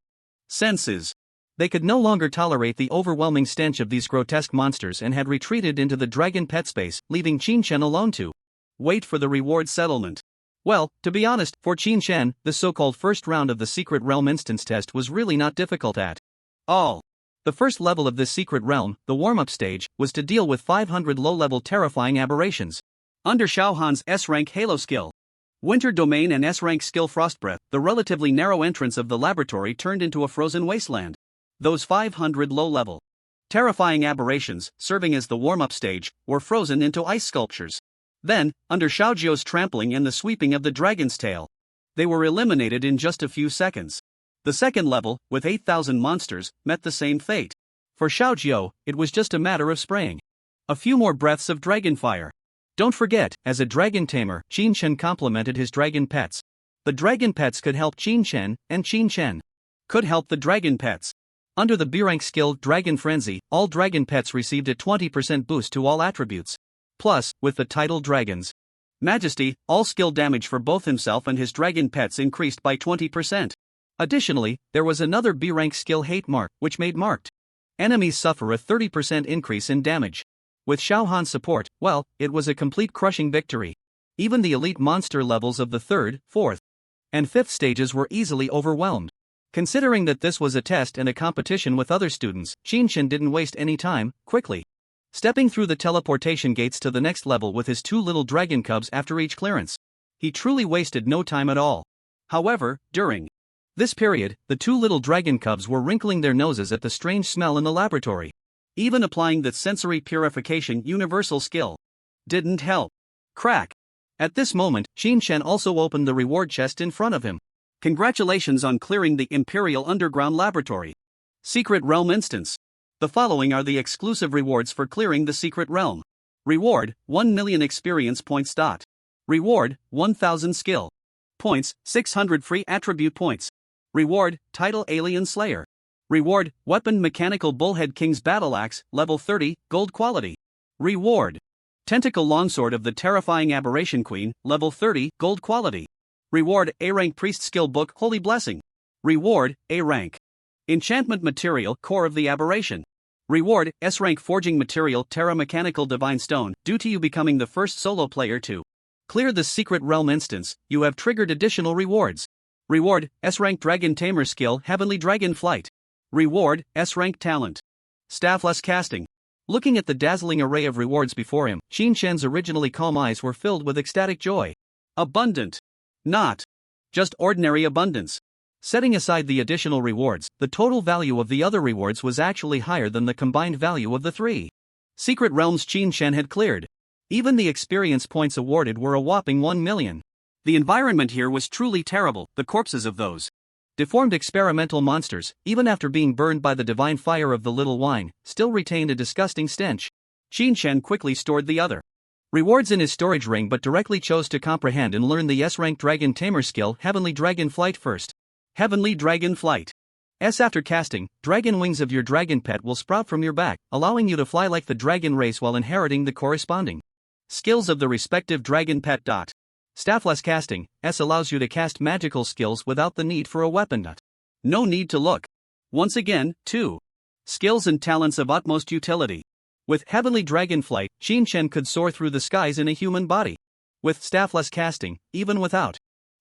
senses. They could no longer tolerate the overwhelming stench of these grotesque monsters and had retreated into the dragon pet space, leaving Qin Chen alone to wait for the reward settlement. Well, to be honest, for Qin Chen, the so-called first round of the secret realm instance test was really not difficult at all. The first level of this secret realm, the warm-up stage, was to deal with 500 low-level terrifying aberrations. Under Xiao Han's S-rank Halo skill, Winter Domain and S-rank skill Frostbreath, the relatively narrow entrance of the laboratory turned into a frozen wasteland. Those 500 low-level terrifying aberrations, serving as the warm-up stage, were frozen into ice sculptures. Then, under Xiao Jiao's trampling and the sweeping of the dragon's tail, they were eliminated in just a few seconds. The second level, with 8,000 monsters, met the same fate. For Xiao Jiao, it was just a matter of spraying a few more breaths of dragon fire. Don't forget, as a dragon tamer, Qin Chen complemented his dragon pets. The dragon pets could help Qin Chen, and Qin Chen could help the dragon pets. Under the B-rank skill Dragon Frenzy, all dragon pets received a 20% boost to all attributes. Plus, with the title Dragon's Majesty, all skill damage for both himself and his dragon pets increased by 20%. Additionally, there was another B-rank skill Hate Mark, which made marked enemies suffer a 30% increase in damage. With Xiao Han's support, well, it was a complete crushing victory. Even the elite monster levels of the 3rd, 4th, and 5th stages were easily overwhelmed. Considering that this was a test and a competition with other students, Qin Chen didn't waste any time, quickly stepping through the teleportation gates to the next level with his 2 little dragon cubs after each clearance. He truly wasted no time at all. However, during this period, the 2 little dragon cubs were wrinkling their noses at the strange smell in the laboratory. Even applying the sensory purification universal skill didn't help. Crack. At this moment, Qin Chen also opened the reward chest in front of him. Congratulations on clearing the Imperial Underground Laboratory Secret Realm Instance. The following are the exclusive rewards for clearing the Secret Realm. Reward, 1 million experience points. Reward, 1000 skill points, 600 free attribute points. Reward, Title Alien Slayer. Reward, Weapon Mechanical Bullhead King's Battle Axe, level 30, gold quality. Reward, Tentacle Longsword of the Terrifying Aberration Queen, level 30, gold quality. Reward, A rank Priest Skill Book, Holy Blessing. Reward, A rank. Enchantment Material, Core of the Aberration. Reward, S rank Forging Material, Terra Mechanical Divine Stone. Due to you becoming the first solo player to clear the Secret Realm instance, you have triggered additional rewards. Reward, S rank Dragon Tamer Skill, Heavenly Dragon Flight. Reward, S rank Talent. Staffless Casting. Looking at the dazzling array of rewards before him, Qin Shen's originally calm eyes were filled with ecstatic joy. Abundant. Not just ordinary abundance. Setting aside the additional rewards, the total value of the other rewards was actually higher than the combined value of the three secret realms Qin Shen had cleared. Even the experience points awarded were a whopping 1 million. The environment here was truly terrible. The corpses of those deformed experimental monsters, even after being burned by the divine fire of the little wine, still retained a disgusting stench. Qin Shen quickly stored the other rewards in his storage ring but directly chose to comprehend and learn the S-rank Dragon Tamer skill, Heavenly Dragon Flight first. Heavenly Dragon Flight. After casting, dragon wings of your dragon pet will sprout from your back, allowing you to fly like the dragon race while inheriting the corresponding skills of the respective dragon pet. Staffless casting, S allows you to cast magical skills without the need for a weapon. No need to look. Once again, 2 skills and talents of utmost utility. With Heavenly Dragon Flight, Qin Shen could soar through the skies in a human body. With staffless casting, even without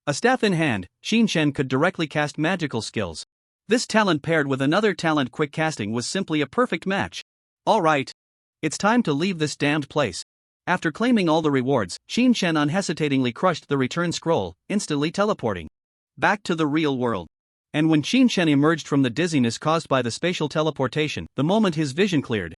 a staff in hand, Qin Shen could directly cast magical skills. This talent paired with another talent, quick casting, was simply a perfect match. Alright. It's time to leave this damned place. After claiming all the rewards, Qin Shen unhesitatingly crushed the return scroll, instantly teleporting back to the real world. And when Qin Shen emerged from the dizziness caused by the spatial teleportation, the moment his vision cleared,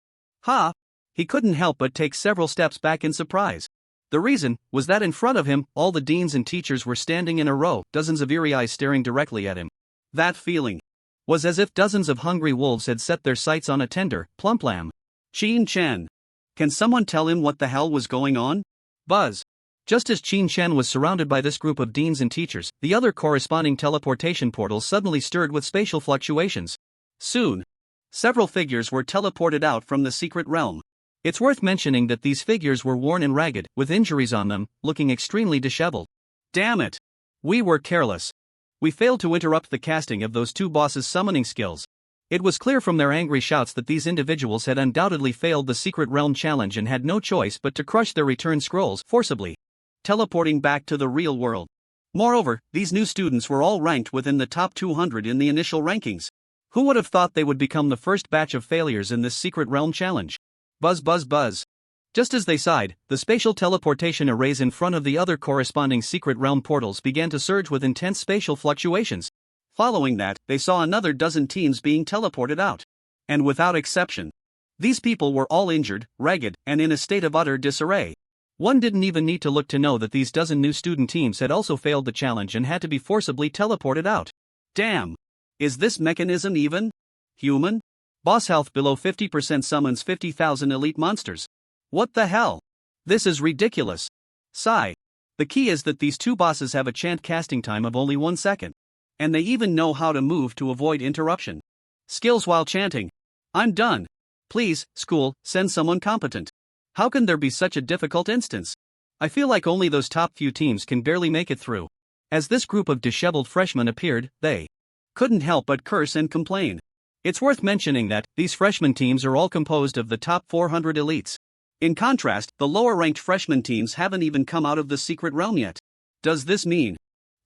he couldn't help but take several steps back in surprise. The reason was that in front of him, all the deans and teachers were standing in a row, dozens of eerie eyes staring directly at him. That feeling was as if dozens of hungry wolves had set their sights on a tender, plump lamb. Qin Shen. Can someone tell him what the hell was going on? Buzz. Just as Qin Shen was surrounded by this group of deans and teachers, the other corresponding teleportation portals suddenly stirred with spatial fluctuations. Soon, several figures were teleported out from the secret realm. It's worth mentioning that these figures were worn and ragged, with injuries on them, looking extremely disheveled. Damn it! We were careless. We failed to interrupt the casting of those two bosses' summoning skills. It was clear from their angry shouts that these individuals had undoubtedly failed the secret realm challenge and had no choice but to crush their return scrolls, forcibly teleporting back to the real world. Moreover, these new students were all ranked within the top 200 in the initial rankings. Who would have thought they would become the first batch of failures in this secret realm challenge? Buzz buzz buzz. Just as they sighed, the spatial teleportation arrays in front of the other corresponding secret realm portals began to surge with intense spatial fluctuations. Following that, they saw another dozen teams being teleported out. And without exception, these people were all injured, ragged, and in a state of utter disarray. One didn't even need to look to know that these dozen new student teams had also failed the challenge and had to be forcibly teleported out. Damn! Is this mechanism even human? Boss health below 50% summons 50,000 elite monsters. What the hell? This is ridiculous. Sigh. The key is that these two bosses have a chant casting time of only 1 second. And they even know how to move to avoid interruption. Skills while chanting. I'm done. Please, school, send someone competent. How can there be such a difficult instance? I feel like only those top few teams can barely make it through. As this group of disheveled freshmen appeared, they couldn't help but curse and complain. It's worth mentioning that these freshman teams are all composed of the top 400 elites. In contrast, the lower-ranked freshman teams haven't even come out of the secret realm yet. Does this mean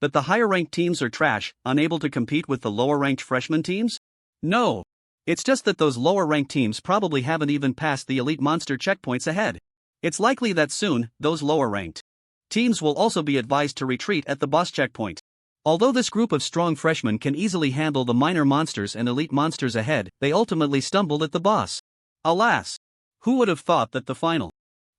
that the higher-ranked teams are trash, unable to compete with the lower-ranked freshman teams? No. It's just that those lower-ranked teams probably haven't even passed the elite monster checkpoints ahead. It's likely that soon, those lower-ranked teams will also be advised to retreat at the boss checkpoint. Although this group of strong freshmen can easily handle the minor monsters and elite monsters ahead, they ultimately stumbled at the boss. Alas! Who would have thought that the final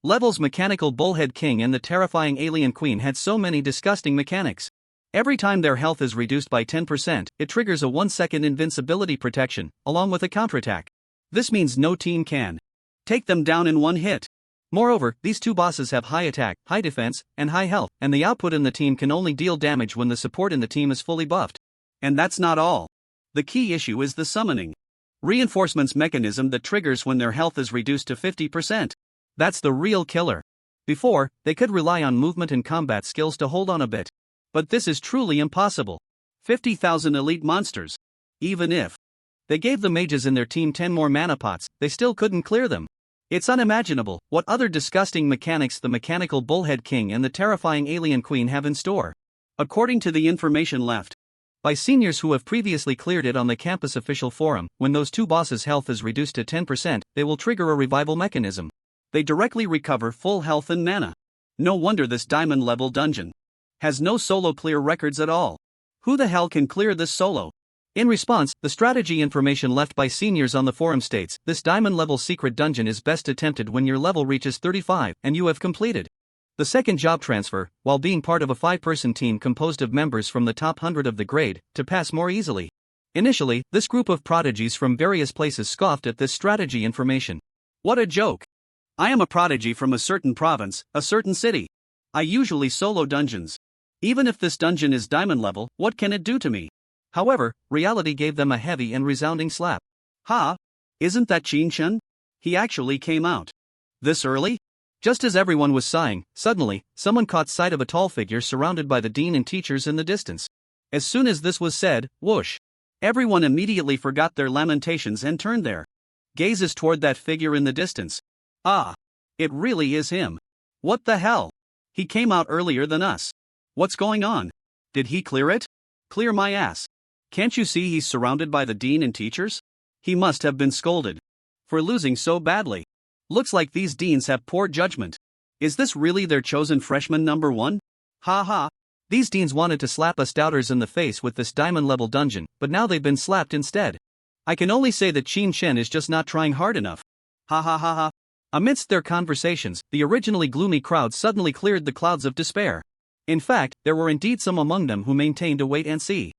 level's mechanical bullhead king and the terrifying alien queen had so many disgusting mechanics? Every time their health is reduced by 10%, it triggers a 1-second invincibility protection, along with a counterattack. This means no team can take them down in one hit. Moreover, these two bosses have high attack, high defense, and high health, and the output in the team can only deal damage when the support in the team is fully buffed. And that's not all. The key issue is the summoning reinforcements mechanism that triggers when their health is reduced to 50%. That's the real killer. Before, they could rely on movement and combat skills to hold on a bit. But this is truly impossible. 50,000 elite monsters. Even if they gave the mages in their team 10 more mana pots, they still couldn't clear them. It's unimaginable what other disgusting mechanics the mechanical bullhead king and the terrifying alien queen have in store. According to the information left by seniors who have previously cleared it on the campus official forum, when those two bosses' health is reduced to 10%, they will trigger a revival mechanism. They directly recover full health and mana. No wonder this diamond level dungeon has no solo clear records at all. Who the hell can clear this solo? In response, the strategy information left by seniors on the forum states, this diamond level secret dungeon is best attempted when your level reaches 35 and you have completed the second job transfer, while being part of a 5-person team composed of members from the top 100 of the grade, to pass more easily. Initially, this group of prodigies from various places scoffed at this strategy information. What a joke! I am a prodigy from a certain province, a certain city. I usually solo dungeons. Even if this dungeon is diamond level, what can it do to me? However, reality gave them a heavy and resounding slap. Ha! Isn't that Qin-Chen? He actually came out this early? Just as everyone was sighing, suddenly, someone caught sight of a tall figure surrounded by the dean and teachers in the distance. As soon as this was said, whoosh! Everyone immediately forgot their lamentations and turned their gazes toward that figure in the distance. Ah! It really is him. What the hell? He came out earlier than us. What's going on? Did he clear it? Clear my ass. Can't you see he's surrounded by the dean and teachers? He must have been scolded for losing so badly. Looks like these deans have poor judgment. Is this really their chosen freshman number 1? Ha ha. These deans wanted to slap us doubters in the face with this diamond level dungeon, but now they've been slapped instead. I can only say that Qin-Chen is just not trying hard enough. Ha ha ha ha. Amidst their conversations, the originally gloomy crowd suddenly cleared the clouds of despair. In fact, there were indeed some among them who maintained a wait-and-see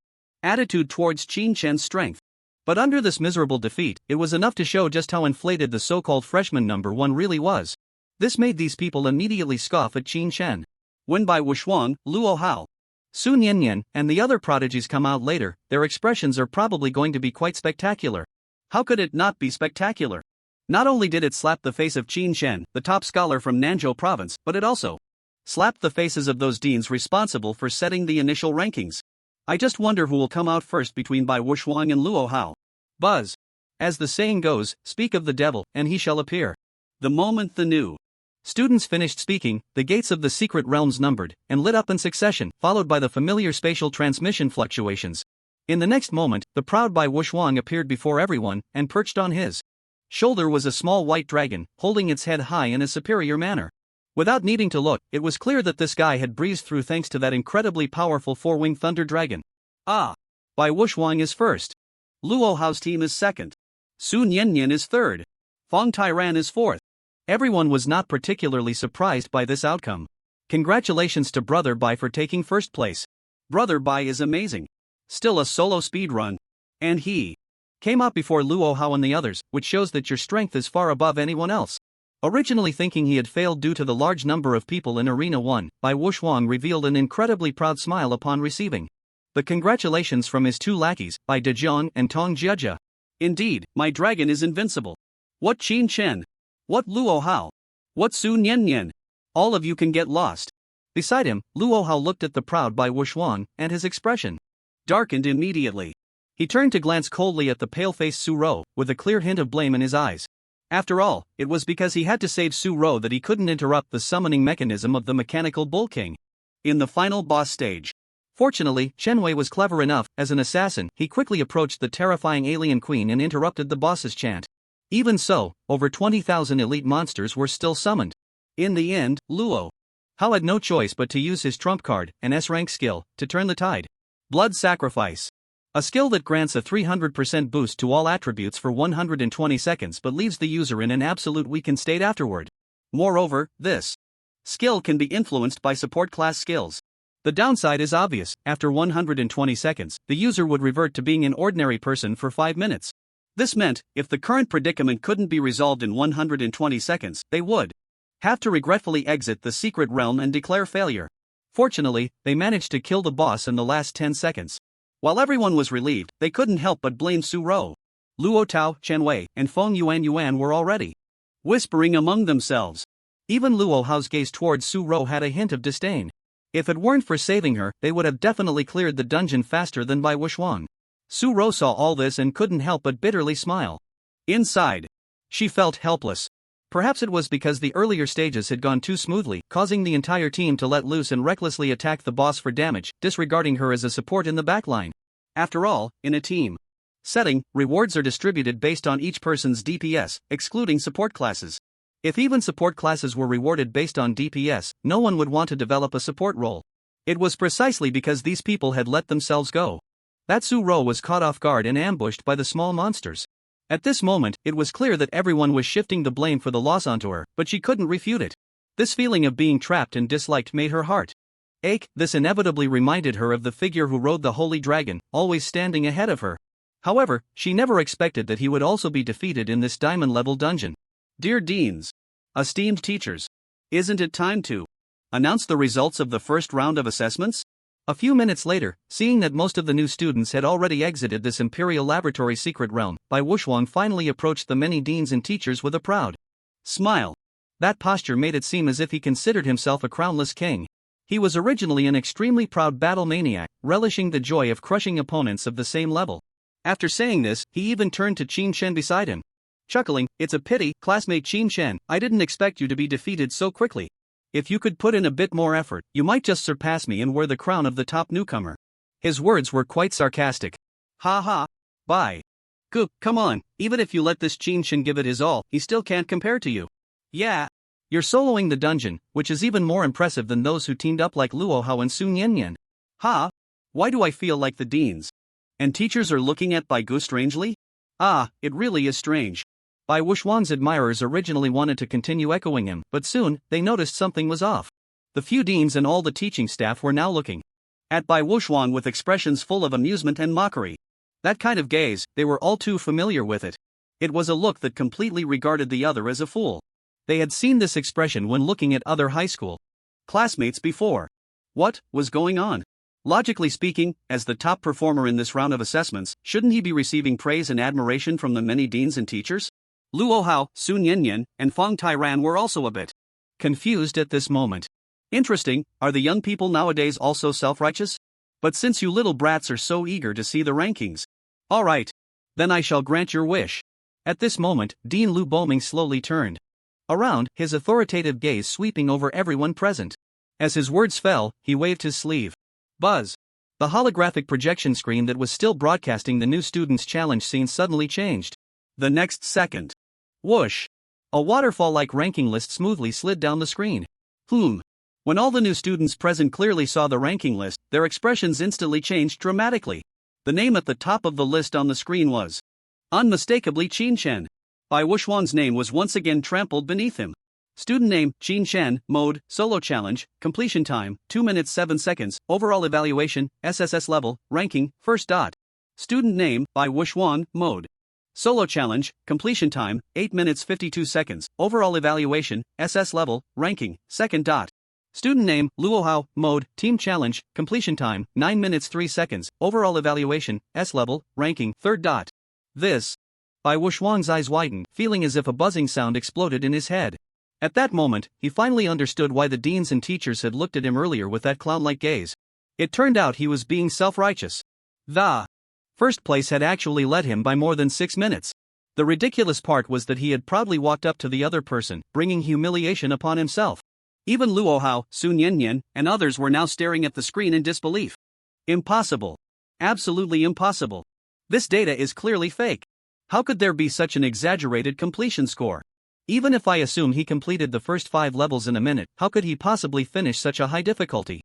attitude towards Qin-Chen's strength. But under this miserable defeat, it was enough to show just how inflated the so-called freshman number 1 really was. This made these people immediately scoff at Qin-Chen. When Bai Wuxuang, Luo Hao, Sun Yanyan, and the other prodigies come out later, their expressions are probably going to be quite spectacular. How could it not be spectacular? Not only did it slap the face of Qin-Chen, the top scholar from Nanzhou province, but it also slapped the faces of those deans responsible for setting the initial rankings. I just wonder who will come out first between Bai Wuxuang and Luo Hao. Buzz. As the saying goes, speak of the devil, and he shall appear. The moment the new students finished speaking, the gates of the secret realms numbered, and lit up in succession, followed by the familiar spatial transmission fluctuations. In the next moment, the proud Bai Wuxuang appeared before everyone, and perched on his shoulder was a small white dragon, holding its head high in a superior manner. Without needing to look, it was clear that this guy had breezed through thanks to that incredibly powerful 4-winged thunder dragon. Ah! Bai Wuxuang is first. Luo Hao's team is second. Sun Yanyan is third. Fong Tyran is fourth. Everyone was not particularly surprised by this outcome. Congratulations to Brother Bai for taking first place. Brother Bai is amazing. Still a solo speedrun. And he came out before Luo Hao and the others, which shows that your strength is far above anyone else. Originally thinking he had failed due to the large number of people in Arena 1, Bai Wuxuang revealed an incredibly proud smile upon receiving the congratulations from his two lackeys, Bai Dejiang and Tong Jiejia. Indeed, my dragon is invincible. What Qin-Chen? What Luo Hao? What Sun Yanyan? All of you can get lost. Beside him, Luo Hao looked at the proud Bai Wuxuang, and his expression darkened immediately. He turned to glance coldly at the pale-faced Su Ro, with a clear hint of blame in his eyes. After all, it was because he had to save Su Ro that he couldn't interrupt the summoning mechanism of the mechanical Bull King in the final boss stage. Fortunately, Chen Wei was clever enough. As an assassin, he quickly approached the terrifying alien queen and interrupted the boss's chant. Even so, over 20,000 elite monsters were still summoned. In the end, Luo Hao had no choice but to use his trump card, an S-rank skill, to turn the tide. Blood Sacrifice. A skill that grants a 300% boost to all attributes for 120 seconds but leaves the user in an absolute weakened state afterward. Moreover, this skill can be influenced by support class skills. The downside is obvious: after 120 seconds, the user would revert to being an ordinary person for 5 minutes. This meant, if the current predicament couldn't be resolved in 120 seconds, they would have to regretfully exit the secret realm and declare failure. Fortunately, they managed to kill the boss in the last 10 seconds. While everyone was relieved, they couldn't help but blame Su Ro. Luo Tao, Chen Wei, and Feng Yuan were already whispering among themselves. Even Luo Hao's gaze towards Su Ro had a hint of disdain. If it weren't for saving her, they would have definitely cleared the dungeon faster than Bai Wuxuan. Su Ro saw all this and couldn't help but bitterly smile. Inside, she felt helpless. Perhaps it was because the earlier stages had gone too smoothly, causing the entire team to let loose and recklessly attack the boss for damage, disregarding her as a support in the backline. After all, in a team setting, rewards are distributed based on each person's DPS, excluding support classes. If even support classes were rewarded based on DPS, no one would want to develop a support role. It was precisely because these people had let themselves go that Su Ro was caught off guard and ambushed by the small monsters. At this moment, it was clear that everyone was shifting the blame for the loss onto her, but she couldn't refute it. This feeling of being trapped and disliked made her heart ache. This inevitably reminded her of the figure who rode the holy dragon, always standing ahead of her. However, she never expected that he would also be defeated in this diamond-level dungeon. Dear Deans, esteemed teachers, isn't it time to announce the results of the first round of assessments? A few minutes later, seeing that most of the new students had already exited this Imperial Laboratory secret realm, Bai Wuxuan finally approached the many deans and teachers with a proud smile. That posture made it seem as if he considered himself a crownless king. He was originally an extremely proud battle maniac, relishing the joy of crushing opponents of the same level. After saying this, he even turned to Qin Shen beside him. Chuckling, "It's a pity, classmate Qin Shen, I didn't expect you to be defeated so quickly. If you could put in a bit more effort, you might just surpass me and wear the crown of the top newcomer." His words were quite sarcastic. Ha ha. Bai. Come on, even if you let this Qin Shen give it his all, he still can't compare to you. Yeah. You're soloing the dungeon, which is even more impressive than those who teamed up like Luo Hao and Sun Yanyan. Ha? Why do I feel like the deans and teachers are looking at Bai Gu strangely? Ah, it really is strange. Bai Wuxuan's admirers originally wanted to continue echoing him, but soon, they noticed something was off. The few deans and all the teaching staff were now looking at Bai Wuxuan with expressions full of amusement and mockery. That kind of gaze, they were all too familiar with it. It was a look that completely regarded the other as a fool. They had seen this expression when looking at other high school classmates before. What was going on? Logically speaking, as the top performer in this round of assessments, shouldn't he be receiving praise and admiration from the many deans and teachers? Luo Hao, Sun Yanyan, and Feng Tyran were also a bit confused at this moment. Interesting, are the young people nowadays also self-righteous? But since you little brats are so eager to see the rankings. Alright. Then I shall grant your wish. At this moment, Dean Lu Boming slowly turned around, his authoritative gaze sweeping over everyone present. As his words fell, he waved his sleeve. Buzz. The holographic projection screen that was still broadcasting the new students' challenge scene suddenly changed. The next second. Whoosh. A waterfall-like ranking list smoothly slid down the screen. When all the new students present clearly saw the ranking list, their expressions instantly changed dramatically. The name at the top of the list on the screen was unmistakably Qin Shen. Bai Wuxuan's name was once again trampled beneath him. Student name, Qin Shen, mode, solo challenge, completion time, 2 minutes 7 seconds, overall evaluation, SSS level, ranking, first dot. Student name, Bai Wuxuan, mode. Solo challenge, completion time, 8 minutes 52 seconds, overall evaluation, SS level, ranking, second dot. Student name, Luo Hao, mode, team challenge, completion time, 9 minutes 3 seconds, overall evaluation, S level, ranking, third dot. This. Bai Wuxuan's eyes widened, feeling as if a buzzing sound exploded in his head. At that moment, he finally understood why the deans and teachers had looked at him earlier with that clown-like gaze. It turned out he was being self-righteous. The first place had actually led him by more than 6 minutes. The ridiculous part was that he had proudly walked up to the other person, bringing humiliation upon himself. Even Luo Hao, Sun Yanyan, and others were now staring at the screen in disbelief. Impossible. Absolutely impossible. This data is clearly fake. How could there be such an exaggerated completion score? Even if I assume he completed the first 5 levels in a minute, how could he possibly finish such a high difficulty?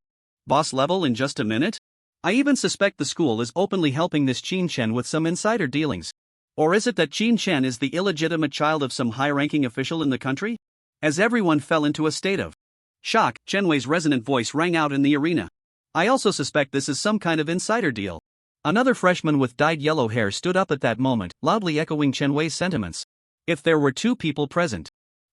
Boss level in just a minute? I even suspect the school is openly helping this Qin Shen with some insider dealings. Or is it that Qin Shen is the illegitimate child of some high-ranking official in the country? As everyone fell into a state of shock, Chen Wei's resonant voice rang out in the arena. I also suspect this is some kind of insider deal. Another freshman with dyed yellow hair stood up at that moment, loudly echoing Chen Wei's sentiments. If there were 2 people present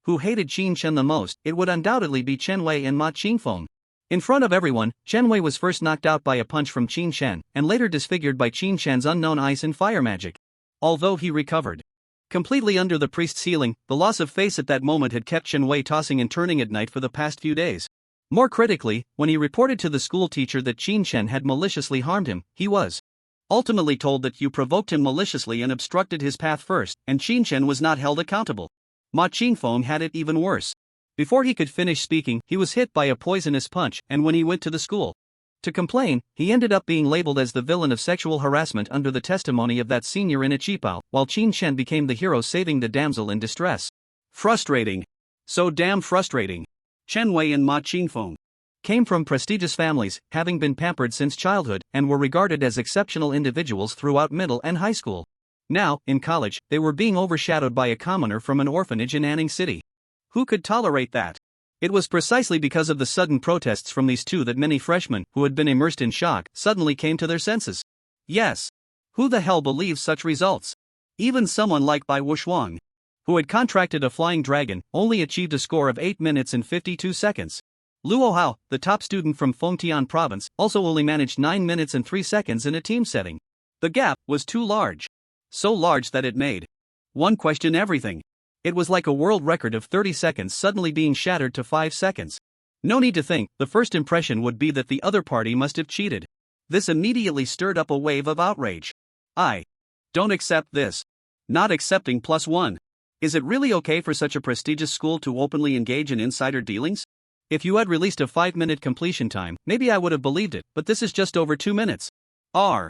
who hated Qin Shen the most, it would undoubtedly be Chen Wei and Ma Qingfeng. In front of everyone, Chen Wei was first knocked out by a punch from Qin Shen, and later disfigured by Qin Shen's unknown ice and fire magic. Although he recovered Completely under the priest's ceiling, the loss of face at that moment had kept Chen Wei tossing and turning at night for the past few days. More critically, when he reported to the school teacher that Qin Chen had maliciously harmed him, he was ultimately told that you provoked him maliciously and obstructed his path first, and Qin Chen was not held accountable. Ma Qingfeng had it even worse. Before he could finish speaking, he was hit by a poisonous punch, and when he went to the school to complain, he ended up being labeled as the villain of sexual harassment under the testimony of that senior in Ichipao, while Qin Chen became the hero saving the damsel in distress. Frustrating. So damn frustrating. Chen Wei and Ma Qingfeng came from prestigious families, having been pampered since childhood, and were regarded as exceptional individuals throughout middle and high school. Now, in college, they were being overshadowed by a commoner from an orphanage in Anning City. Who could tolerate that? It was precisely because of the sudden protests from these two that many freshmen, who had been immersed in shock, suddenly came to their senses. Yes. Who the hell believes such results? Even someone like Bai Wuxuang, who had contracted a flying dragon, only achieved a score of 8 minutes and 52 seconds. Luo Hao, the top student from Fengtian province, also only managed 9 minutes and 3 seconds in a team setting. The gap was too large. So large that it made one question everything. It was like a world record of 30 seconds suddenly being shattered to 5 seconds. No need to think, the first impression would be that the other party must have cheated. This immediately stirred up a wave of outrage. I don't accept this. Not accepting +1. Is it really okay for such a prestigious school to openly engage in insider dealings? If you had released a 5-minute completion time, maybe I would have believed it, but this is just over 2 minutes. Are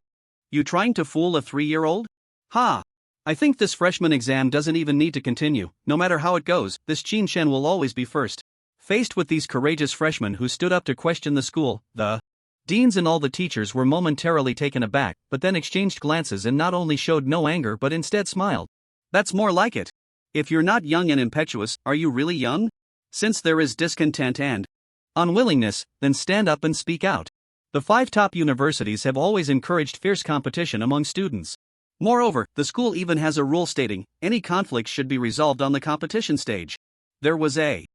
you trying to fool a 3-year-old? Ha! I think this freshman exam doesn't even need to continue. No matter how it goes, this Qin Chen will always be first. Faced with these courageous freshmen who stood up to question the school, the deans and all the teachers were momentarily taken aback, but then exchanged glances and not only showed no anger but instead smiled. That's more like it. If you're not young and impetuous, are you really young? Since there is discontent and unwillingness, then stand up and speak out. The 5 top universities have always encouraged fierce competition among students. Moreover, the school even has a rule stating, any conflicts should be resolved on the competition stage. There was a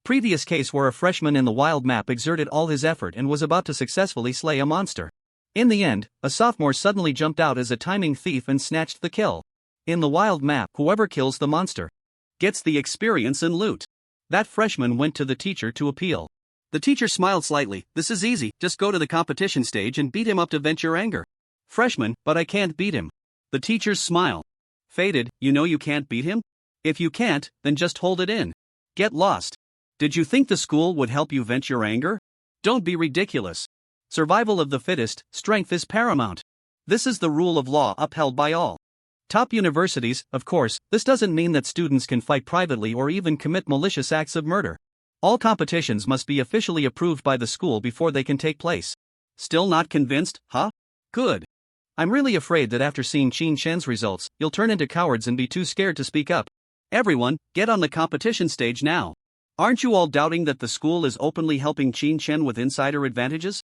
previous case where a freshman in the wild map exerted all his effort and was about to successfully slay a monster. In the end, a sophomore suddenly jumped out as a timing thief and snatched the kill. In the wild map, whoever kills the monster gets the experience and loot. That freshman went to the teacher to appeal. The teacher smiled slightly. This is easy, just go to the competition stage and beat him up to vent your anger. Freshman, but I can't beat him. The teacher's smile faded. You know you can't beat him? If you can't, then just hold it in. Get lost. Did you think the school would help you vent your anger? Don't be ridiculous. Survival of the fittest, strength is paramount. This is the rule of law upheld by all top universities. Of course, this doesn't mean that students can fight privately or even commit malicious acts of murder. All competitions must be officially approved by the school before they can take place. Still not convinced, huh? Good. I'm really afraid that after seeing Qin Chen's results, you'll turn into cowards and be too scared to speak up. Everyone, get on the competition stage now. Aren't you all doubting that the school is openly helping Qin Chen with insider advantages?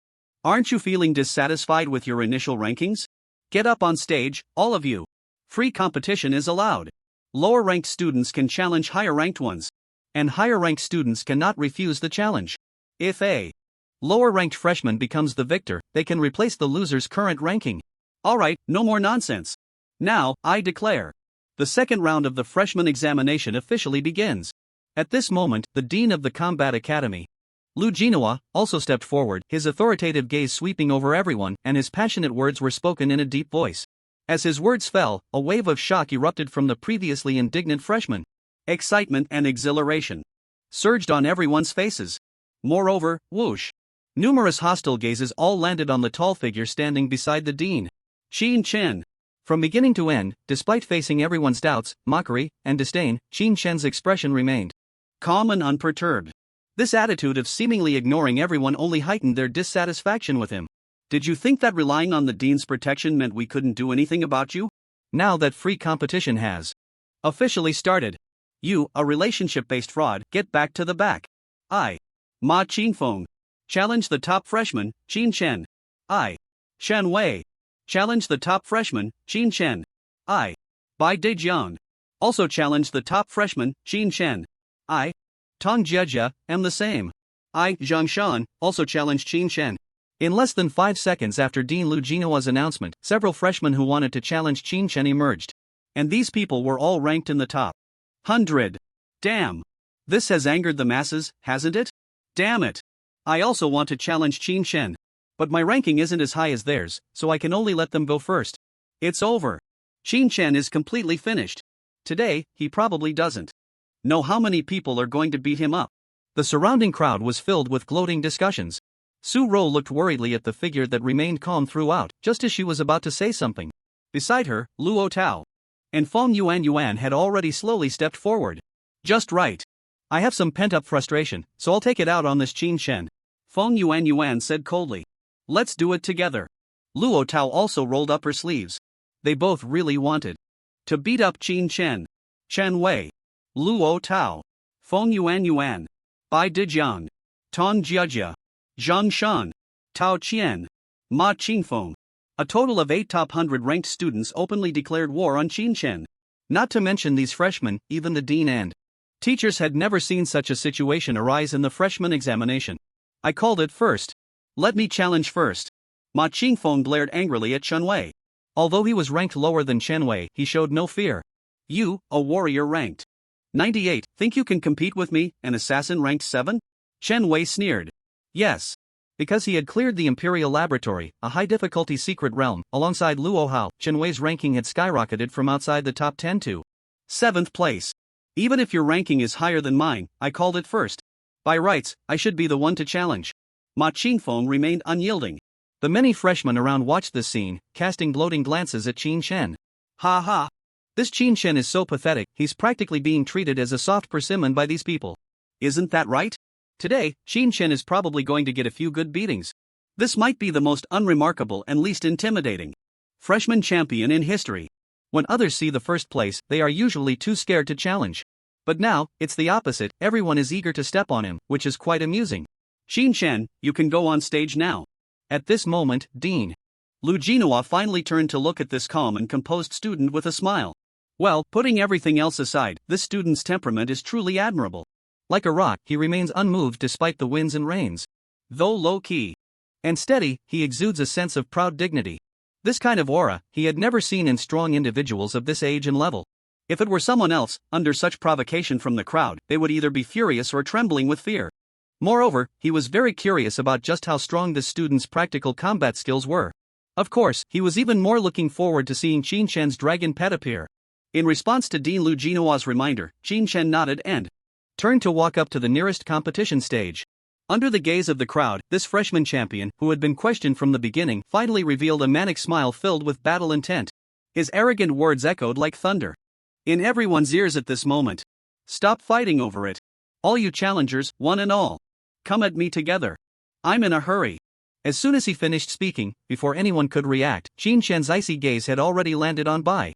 Aren't you feeling dissatisfied with your initial rankings? Get up on stage, all of you. Free competition is allowed. Lower-ranked students can challenge higher-ranked ones. And higher-ranked students cannot refuse the challenge. If a lower-ranked freshman becomes the victor, they can replace the loser's current ranking. Alright, no more nonsense. Now, I declare. The second round of the freshman examination officially begins. At this moment, the dean of the Combat Academy, Lu Jinhua, also stepped forward, his authoritative gaze sweeping over everyone, and his passionate words were spoken in a deep voice. As his words fell, a wave of shock erupted from the previously indignant freshmen. Excitement and exhilaration surged on everyone's faces. Moreover, whoosh. Numerous hostile gazes all landed on the tall figure standing beside the dean. Qin Chen. From beginning to end, despite facing everyone's doubts, mockery, and disdain, Qin Chen's expression remained calm and unperturbed. This attitude of seemingly ignoring everyone only heightened their dissatisfaction with him. Did you think that relying on the dean's protection meant we couldn't do anything about you? Now that free competition has officially started, you, a relationship-based fraud, get back to the back. I, Ma Qingfeng, challenge the top freshman, Qin Chen. I, Chen Wei, challenge the top freshman, Qin Chen. I, Bai Dejiang, also challenge the top freshman, Qin Chen. I, Tong Jiejia, am the same. I, Zhang Shan, also challenge Qin Chen. In less than 5 seconds after Dean Lu Jinhua's announcement, several freshmen who wanted to challenge Qin Chen emerged. And these people were all ranked in the top 100. Damn. This has angered the masses, hasn't it? Damn it. I also want to challenge Qin Shen. But my ranking isn't as high as theirs, so I can only let them go first. It's over. Qin Shen is completely finished. Today, he probably doesn't know how many people are going to beat him up. The surrounding crowd was filled with gloating discussions. Su Ro looked worriedly at the figure that remained calm throughout, just as she was about to say something. Beside her, Luo Tao and Feng Yuan had already slowly stepped forward. Just right. I have some pent-up frustration, so I'll take it out on this Qin Shen. Feng Yuan said coldly. Let's do it together. Luo Tao also rolled up her sleeves. They both really wanted to beat up Qin Shen. Chen Wei, Luo Tao, Feng Yuan, Bai Dijiang, Tong Jiajia, Zhang Shan, Tao Qian, Ma Qingfeng. A total of 8 top 100 ranked students openly declared war on Qin Shen. Not to mention these freshmen, even the dean and teachers had never seen such a situation arise in the freshman examination. I called it first. Let me challenge first. Ma Qingfeng glared angrily at Chen Wei. Although he was ranked lower than Chen Wei, he showed no fear. You, a warrior ranked 98, think you can compete with me, an assassin ranked 7? Chen Wei sneered. Yes. Because he had cleared the Imperial Laboratory, a high-difficulty secret realm, alongside Luo Hao, Chen Wei's ranking had skyrocketed from outside the top 10 to 7th place. Even if your ranking is higher than mine, I called it first. By rights, I should be the one to challenge. Ma Qingfeng remained unyielding. The many freshmen around watched this scene, casting gloating glances at Qin Shen. Ha ha. This Qin Shen is so pathetic, he's practically being treated as a soft persimmon by these people. Isn't that right? Today, Qin Shen is probably going to get a few good beatings. This might be the most unremarkable and least intimidating freshman champion in history. When others see the first place, they are usually too scared to challenge. But now, it's the opposite, everyone is eager to step on him, which is quite amusing. Qin Shen, you can go on stage now. At this moment, Dean Lu Jinhua finally turned to look at this calm and composed student with a smile. Well, putting everything else aside, this student's temperament is truly admirable. Like a rock, he remains unmoved despite the winds and rains. Though low-key and steady, he exudes a sense of proud dignity. This kind of aura, he had never seen in strong individuals of this age and level. If it were someone else, under such provocation from the crowd, they would either be furious or trembling with fear. Moreover, he was very curious about just how strong this student's practical combat skills were. Of course, he was even more looking forward to seeing Qin Shen's dragon pet appear. In response to Dean Lu Jinhua's reminder, Qin Shen nodded and turned to walk up to the nearest competition stage. Under the gaze of the crowd, this freshman champion, who had been questioned from the beginning, finally revealed a manic smile filled with battle intent. His arrogant words echoed like thunder in everyone's ears at this moment. Stop fighting over it. All you challengers, one and all. Come at me together. I'm in a hurry. As soon as he finished speaking, before anyone could react, Qin Shen's icy gaze had already landed on Bai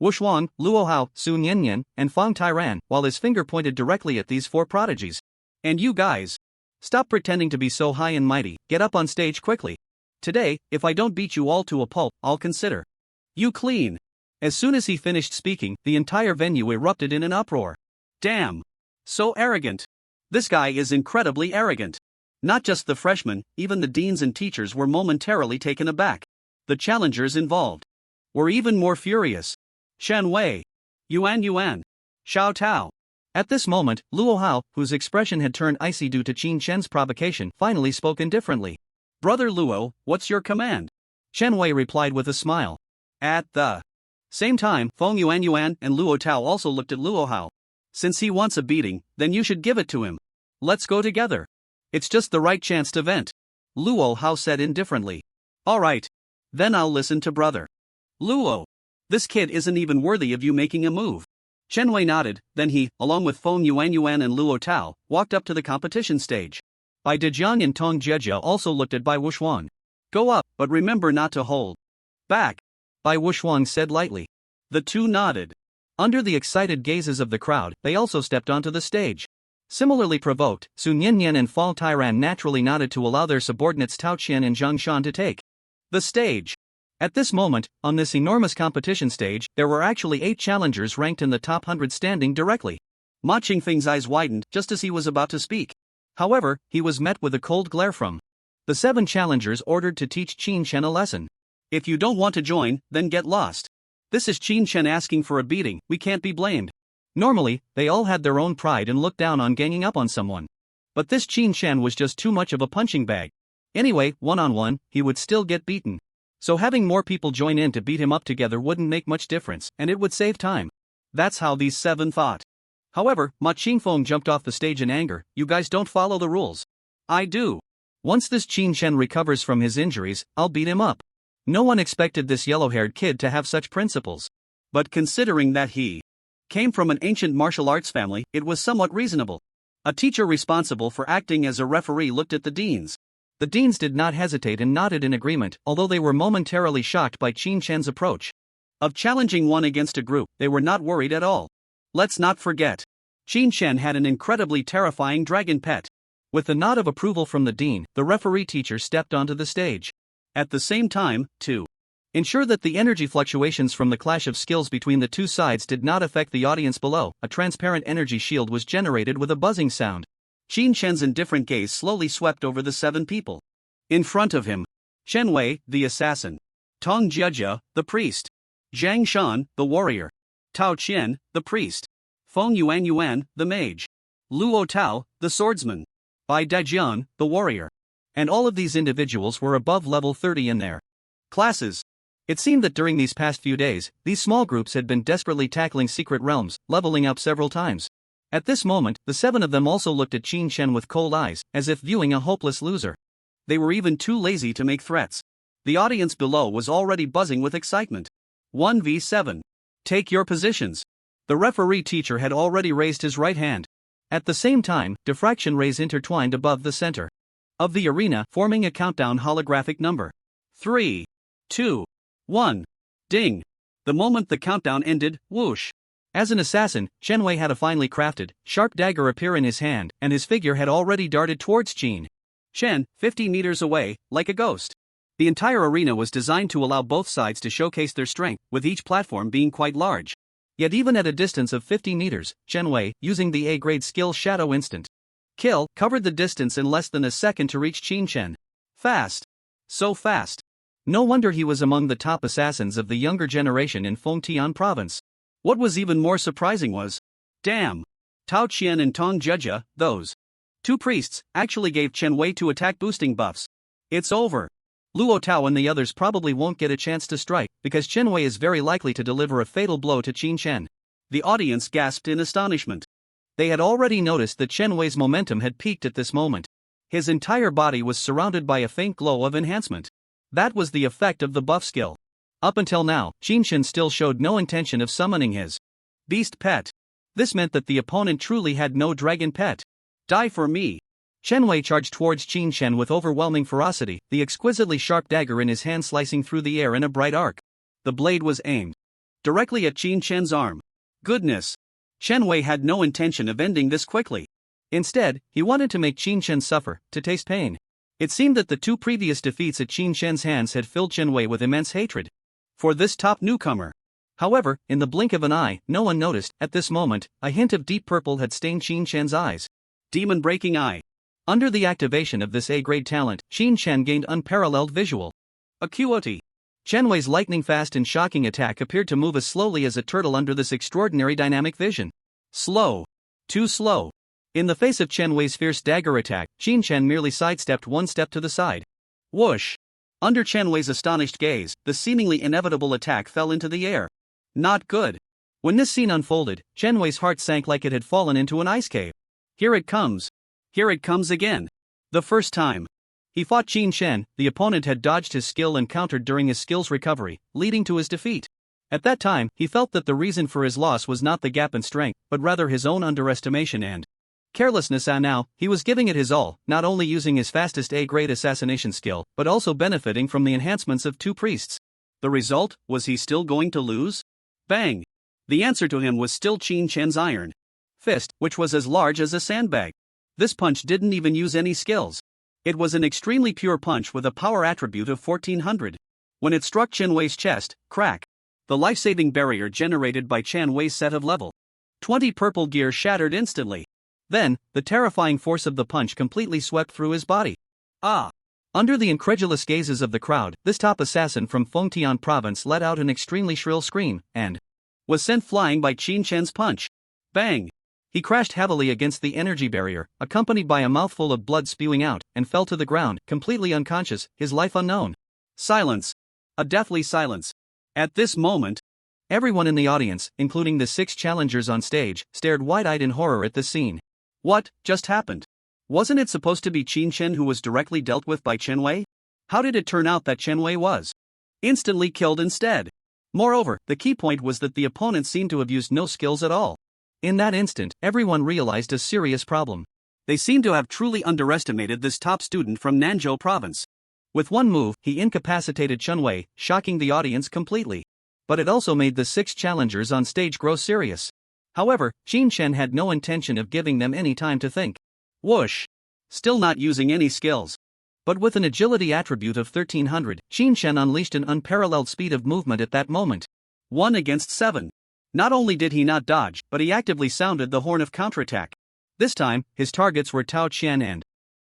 Wuxuang, Luo Hao, Sun Yanyan, and Fang Tyran, while his finger pointed directly at these 4 prodigies. And you guys. Stop pretending to be so high and mighty, get up on stage quickly. Today, if I don't beat you all to a pulp, I'll consider you clean. As soon as he finished speaking, the entire venue erupted in an uproar. Damn. So arrogant. This guy is incredibly arrogant. Not just the freshmen, even the deans and teachers were momentarily taken aback. The challengers involved were even more furious. Shen Wei, Yuan, Xiao Tao. At this moment, Luo Hao, whose expression had turned icy due to Qin Shen's provocation, finally spoke indifferently. Brother Luo, what's your command? Shen Wei replied with a smile. At the same time, Feng Yuan and Luo Tao also looked at Luo Hao. Since he wants a beating, then you should give it to him. Let's go together. It's just the right chance to vent. Luo Hao said indifferently. Alright. Then I'll listen to brother. Luo. This kid isn't even worthy of you making a move. Chen Wei nodded, then he, along with Feng Yuan and Luo Tao, walked up to the competition stage. Bai Dejiang and Tong Jiejia also looked at Bai Wuxuang. Go up, but remember not to hold back, Bai Wuxuang said lightly. The two nodded. Under the excited gazes of the crowd, they also stepped onto the stage. Similarly provoked, Sun Yanyan and Fang Tyran naturally nodded to allow their subordinates Tao Qian and Zhang Shan to take the stage. At this moment, on this enormous competition stage, there were actually 8 challengers ranked in the top 100 standing directly. Ma Qingfeng's eyes widened just as he was about to speak. However, he was met with a cold glare from the 7 challengers ordered to teach Qin Shen a lesson. If you don't want to join, then get lost. This is Qin Shen asking for a beating, we can't be blamed. Normally, they all had their own pride and looked down on ganging up on someone. But this Qin Shen was just too much of a punching bag. Anyway, one-on-one, he would still get beaten. So having more people join in to beat him up together wouldn't make much difference, and it would save time. That's how these 7 thought. However, Ma Qingfeng jumped off the stage in anger. You guys don't follow the rules. I do. Once this Qin Shen recovers from his injuries, I'll beat him up. No one expected this yellow-haired kid to have such principles. But considering that he came from an ancient martial arts family, it was somewhat reasonable. A teacher responsible for acting as a referee looked at the deans. The deans did not hesitate and nodded in agreement, although they were momentarily shocked by Qin Shen's approach. Of challenging one against a group, they were not worried at all. Let's not forget, Qin Shen had an incredibly terrifying dragon pet. With a nod of approval from the dean, the referee teacher stepped onto the stage. At the same time, to ensure that the energy fluctuations from the clash of skills between the two sides did not affect the audience below, a transparent energy shield was generated with a buzzing sound. Qin Shen's indifferent gaze slowly swept over the 7 people. In front of him, Chen Wei, the assassin; Tong Jiejie, the priest; Zhang Shan, the warrior; Tao Qian, the priest; Feng Yuan, the mage; Luo Tao, the swordsman; Bai Dajian, the warrior. And all of these individuals were above level 30 in their classes. It seemed that during these past few days, these small groups had been desperately tackling secret realms, leveling up several times. At this moment, the 7 of them also looked at Qin Shen with cold eyes, as if viewing a hopeless loser. They were even too lazy to make threats. The audience below was already buzzing with excitement. 1v7. Take your positions. The referee teacher had already raised his right hand. At the same time, diffraction rays intertwined above the center of the arena, forming a countdown holographic number. 3, 2, 1. Ding. The moment the countdown ended, whoosh. As an assassin, Chen Wei had a finely crafted, sharp dagger appear in his hand, and his figure had already darted towards Qin Shen, 50 meters away, like a ghost. The entire arena was designed to allow both sides to showcase their strength, with each platform being quite large. Yet even at a distance of 50 meters, Chen Wei, using the A-grade skill Shadow Instant Kill, covered the distance in less than a second to reach Qin Shen. Fast. So fast. No wonder he was among the top assassins of the younger generation in Fengtian province. What was even more surprising was, damn, Tao Qian and Tong Jiejie, those 2 priests, actually gave Chen Wei 2 attack boosting buffs. It's over. Luo Tao and the others probably won't get a chance to strike, because Chen Wei is very likely to deliver a fatal blow to Qin Shen. The audience gasped in astonishment. They had already noticed that Chen Wei's momentum had peaked at this moment. His entire body was surrounded by a faint glow of enhancement. That was the effect of the buff skill. Up until now, Qin Shen still showed no intention of summoning his beast pet. This meant that the opponent truly had no dragon pet. Die for me. Chen Wei charged towards Qin Shen with overwhelming ferocity, the exquisitely sharp dagger in his hand slicing through the air in a bright arc. The blade was aimed directly at Qin Shen's arm. Goodness. Chen Wei had no intention of ending this quickly. Instead, he wanted to make Qin Shen suffer, to taste pain. It seemed that the 2 previous defeats at Qin Shen's hands had filled Chen Wei with immense hatred for this top newcomer. However, in the blink of an eye, no one noticed. At this moment, a hint of deep purple had stained Qin Shen's eyes. Demon-breaking eye. Under the activation of this A-grade talent, Qin Shen gained unparalleled visual acuity. Chen Wei's lightning-fast and shocking attack appeared to move as slowly as a turtle under this extraordinary dynamic vision. Slow. Too slow. In the face of Chen Wei's fierce dagger attack, Qin Shen merely sidestepped 1 step to the side. Whoosh. Under Chen Wei's astonished gaze, the seemingly inevitable attack fell into the air. Not good. When this scene unfolded, Chen Wei's heart sank like it had fallen into an ice cave. Here it comes. Here it comes again. The first time he fought Qin Shen, the opponent had dodged his skill and countered during his skill's recovery, leading to his defeat. At that time, he felt that the reason for his loss was not the gap in strength, but rather his own underestimation and carelessness. And now, he was giving it his all, not only using his fastest A-grade assassination skill, but also benefiting from the enhancements of 2 priests. The result, was he still going to lose? Bang! The answer to him was still Qin Shen's iron fist, which was as large as a sandbag. This punch didn't even use any skills. It was an extremely pure punch with a power attribute of 1400. When it struck Chen Wei's chest, crack. The life-saving barrier generated by Chen Wei's set of level 20 purple gear shattered instantly. Then, the terrifying force of the punch completely swept through his body. Ah! Under the incredulous gazes of the crowd, this top assassin from Fengtian province let out an extremely shrill scream, and was sent flying by Qin Shen's punch. Bang! He crashed heavily against the energy barrier, accompanied by a mouthful of blood spewing out, and fell to the ground, completely unconscious, his life unknown. Silence. A deathly silence. At this moment, everyone in the audience, including the 6 challengers on stage, stared wide-eyed in horror at this scene. What just happened? Wasn't it supposed to be Qin Shen who was directly dealt with by Chen Wei? How did it turn out that Chen Wei was instantly killed instead? Moreover, the key point was that the opponent seemed to have used no skills at all. In that instant, everyone realized a serious problem. They seem to have truly underestimated this top student from Nanzhou province. With one move, he incapacitated Chen Wei, shocking the audience completely. But it also made the 6 challengers on stage grow serious. However, Qin Shen had no intention of giving them any time to think. Whoosh! Still not using any skills. But with an agility attribute of 1300, Qin Shen unleashed an unparalleled speed of movement at that moment. 1 against 7. Not only did he not dodge, but he actively sounded the horn of counterattack. This time, his targets were Tao Qian and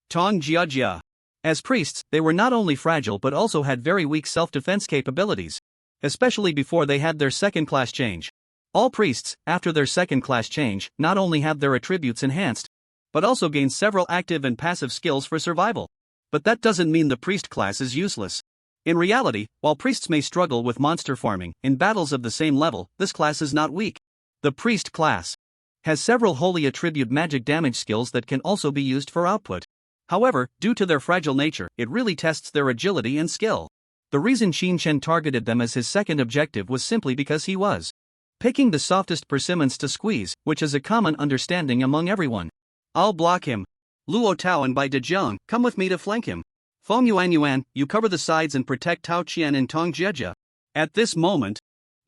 Tong Jiajia. As priests, they were not only fragile but also had very weak self-defense capabilities. Especially before they had their second-class change. All priests, after their second-class change, not only have their attributes enhanced, but also gain several active and passive skills for survival. But that doesn't mean the priest class is useless. In reality, while priests may struggle with monster farming in battles of the same level, this class is not weak. The priest class has several holy attribute magic damage skills that can also be used for output. However, due to their fragile nature, it really tests their agility and skill. The reason Qin Shen targeted them as his second objective was simply because he was picking the softest persimmons to squeeze, which is a common understanding among everyone. I'll block him. Luo Tao and Bai Dejiang, come with me to flank him. Feng Yuan, you cover the sides and protect Tao Qian and Tong Jieja. At this moment,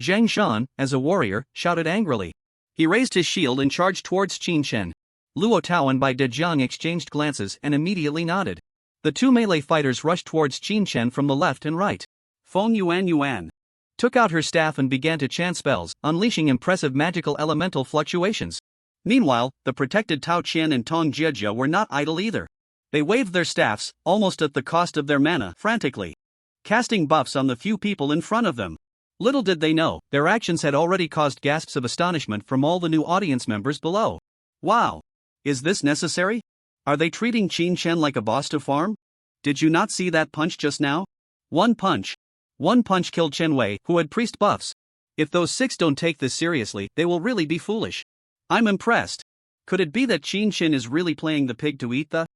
Zhang Shan, as a warrior, shouted angrily. He raised his shield and charged towards Qin Shen. Luo Tao and Bai Dejiang exchanged glances and immediately nodded. The 2 melee fighters rushed towards Qin Shen from the left and right. Feng Yuan took out her staff and began to chant spells, unleashing impressive magical elemental fluctuations. Meanwhile, the protected Tao Qian and Tong Jieja were not idle either. They waved their staffs, almost at the cost of their mana, frantically, casting buffs on the few people in front of them. Little did they know, their actions had already caused gasps of astonishment from all the new audience members below. Wow! Is this necessary? Are they treating Qin Shen like a boss to farm? Did you not see that punch just now? One punch killed Chen Wei, who had priest buffs. If those 6 don't take this seriously, they will really be foolish. I'm impressed. Could it be that Qin Shen is really playing the pig to eat the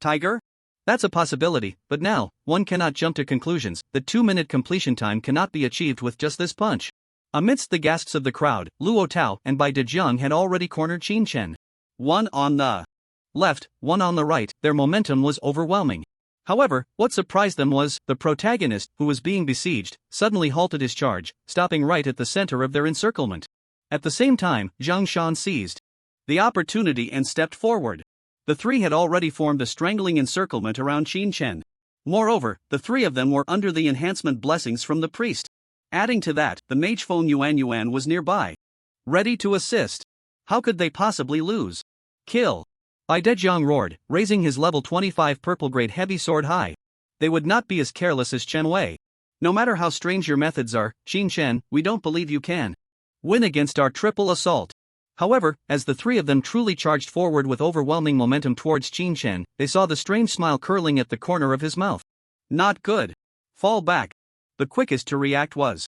tiger? That's a possibility, but now, one cannot jump to conclusions. The 2-minute completion time cannot be achieved with just this punch. Amidst the gasps of the crowd, Luo Tao and Bai Dejiang had already cornered Qin Shen. 1 on the left, 1 on the right, their momentum was overwhelming. However, what surprised them was, the protagonist, who was being besieged, suddenly halted his charge, stopping right at the center of their encirclement. At the same time, Zhang Shan seized the opportunity and stepped forward. The 3 had already formed a strangling encirclement around Qin Shen. Moreover, the 3 of them were under the enhancement blessings from the priest. Adding to that, the mage Feng Yuan was nearby, ready to assist. How could they possibly lose? Kill! Bai Dejiang roared, raising his level 25 purple grade heavy sword high. They would not be as careless as Chen Wei. No matter how strange your methods are, Qin Shen, we don't believe you can win against our triple assault. However, as the 3 of them truly charged forward with overwhelming momentum towards Qin Shen, they saw the strange smile curling at the corner of his mouth. Not good. Fall back. The quickest to react was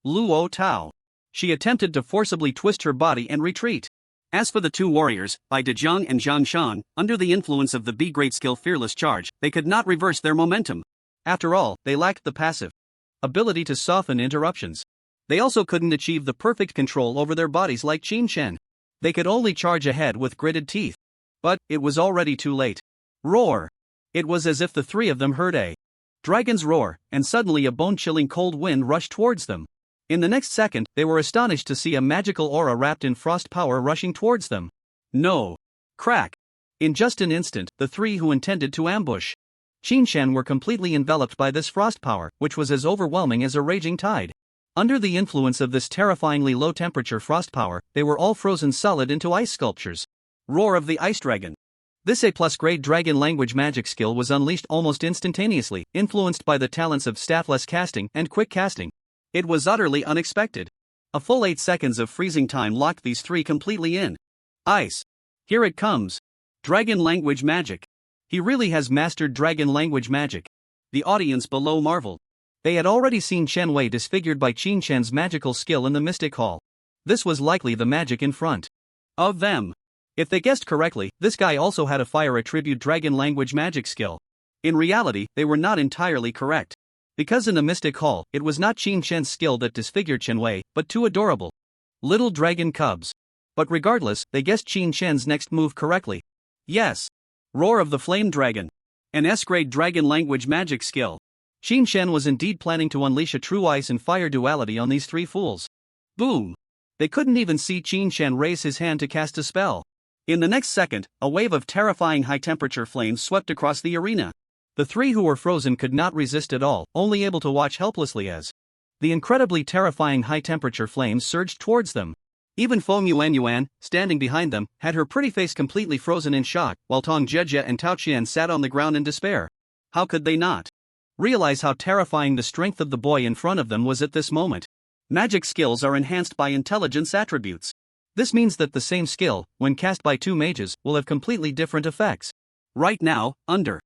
Luo Tao. She attempted to forcibly twist her body and retreat. As for the 2 warriors, Bai Dejiang and Zhang Shan, under the influence of the B-grade skill Fearless Charge, they could not reverse their momentum. After all, they lacked the passive ability to soften interruptions. They also couldn't achieve the perfect control over their bodies like Qin Shen. They could only charge ahead with gritted teeth. But, it was already too late. Roar! It was as if the 3 of them heard a dragon's roar, and suddenly a bone-chilling cold wind rushed towards them. In the next second, they were astonished to see a magical aura wrapped in frost power rushing towards them. No! Crack! In just an instant, the 3 who intended to ambush Qin Shen were completely enveloped by this frost power, which was as overwhelming as a raging tide. Under the influence of this terrifyingly low-temperature frost power, they were all frozen solid into ice sculptures. Roar of the Ice Dragon. This A+ grade dragon language magic skill was unleashed almost instantaneously, influenced by the talents of staffless casting and quick casting. It was utterly unexpected. A full 8 seconds of freezing time locked these three completely in ice. Here it comes. Dragon language magic. He really has mastered dragon language magic. The audience below marveled. They had already seen Chen Wei disfigured by Qin Shen's magical skill in the Mystic Hall. This was likely the magic in front of them. If they guessed correctly, this guy also had a fire attribute dragon language magic skill. In reality, they were not entirely correct. Because in the Mystic Hall, it was not Qin Shen's skill that disfigured Chen Wei, but two adorable little dragon cubs. But regardless, they guessed Qin Shen's next move correctly. Yes. Roar of the Flame Dragon. An S-grade dragon language magic skill. Qin Shen was indeed planning to unleash a true ice and fire duality on these three fools. Boom. They couldn't even see Qin Shen raise his hand to cast a spell. In the next second, a wave of terrifying high-temperature flames swept across the arena. The three who were frozen could not resist at all, only able to watch helplessly as the incredibly terrifying high-temperature flames surged towards them. Even Feng Yuan, standing behind them, had her pretty face completely frozen in shock, while Tong Jie and Tao Qian sat on the ground in despair. How could they not realize how terrifying the strength of the boy in front of them was at this moment? Magic skills are enhanced by intelligence attributes. This means that the same skill, when cast by two mages, will have completely different effects. Right now, under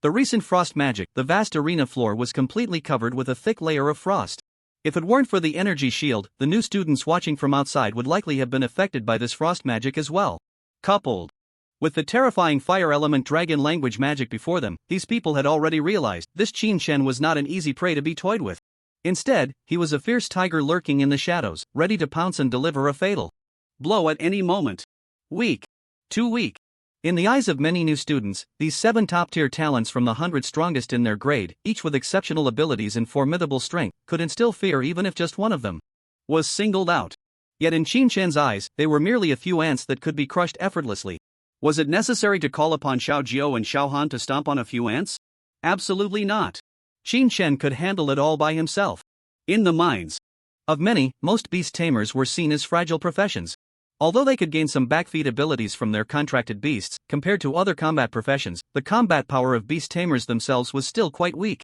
the recent frost magic, the vast arena floor was completely covered with a thick layer of frost. If it weren't for the energy shield, the new students watching from outside would likely have been affected by this frost magic as well. Coupled with the terrifying fire element dragon language magic before them, these people had already realized this Qin Shen was not an easy prey to be toyed with. Instead, he was a fierce tiger lurking in the shadows, ready to pounce and deliver a fatal blow at any moment. Weak. Too weak. In the eyes of many new students, these 7 top-tier talents from the 100 strongest in their grade, each with exceptional abilities and formidable strength, could instill fear even if just one of them was singled out. Yet in Qin Shen's eyes, they were merely a few ants that could be crushed effortlessly. Was it necessary to call upon Xiao Jiao and Xiao Han to stomp on a few ants? Absolutely not. Qin Shen could handle it all by himself. In the minds of many, most beast tamers were seen as fragile professions. Although they could gain some backfeed abilities from their contracted beasts, compared to other combat professions, the combat power of beast tamers themselves was still quite weak.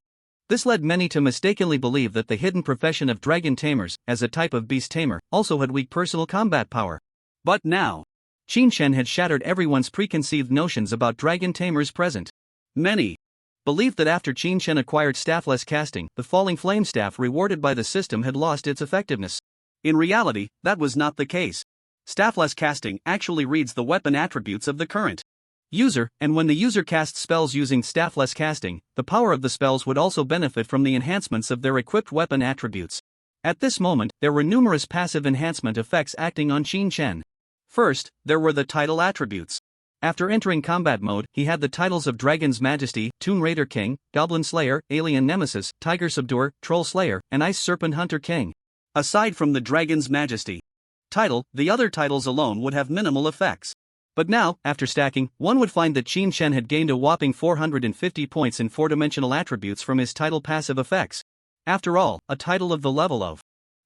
This led many to mistakenly believe that the hidden profession of dragon tamers, as a type of beast tamer, also had weak personal combat power. But now, Qin Shen had shattered everyone's preconceived notions about dragon tamers present. Many believed that after Qin Shen acquired staffless casting, the falling flame staff rewarded by the system had lost its effectiveness. In reality, that was not the case. Staffless casting actually reads the weapon attributes of the current user, and when the user casts spells using staffless casting, the power of the spells would also benefit from the enhancements of their equipped weapon attributes. At this moment, there were numerous passive enhancement effects acting on Qin Shen. First, there were the title attributes. After entering combat mode, he had the titles of Dragon's Majesty, Tomb Raider King, Goblin Slayer, Alien Nemesis, Tiger Subduer, Troll Slayer, and Ice Serpent Hunter King. Aside from the Dragon's Majesty title, the other titles alone would have minimal effects. But now, after stacking, one would find that Qin Shen had gained a whopping 450 points in 4-dimensional attributes from his title passive effects. After all, a title of the level of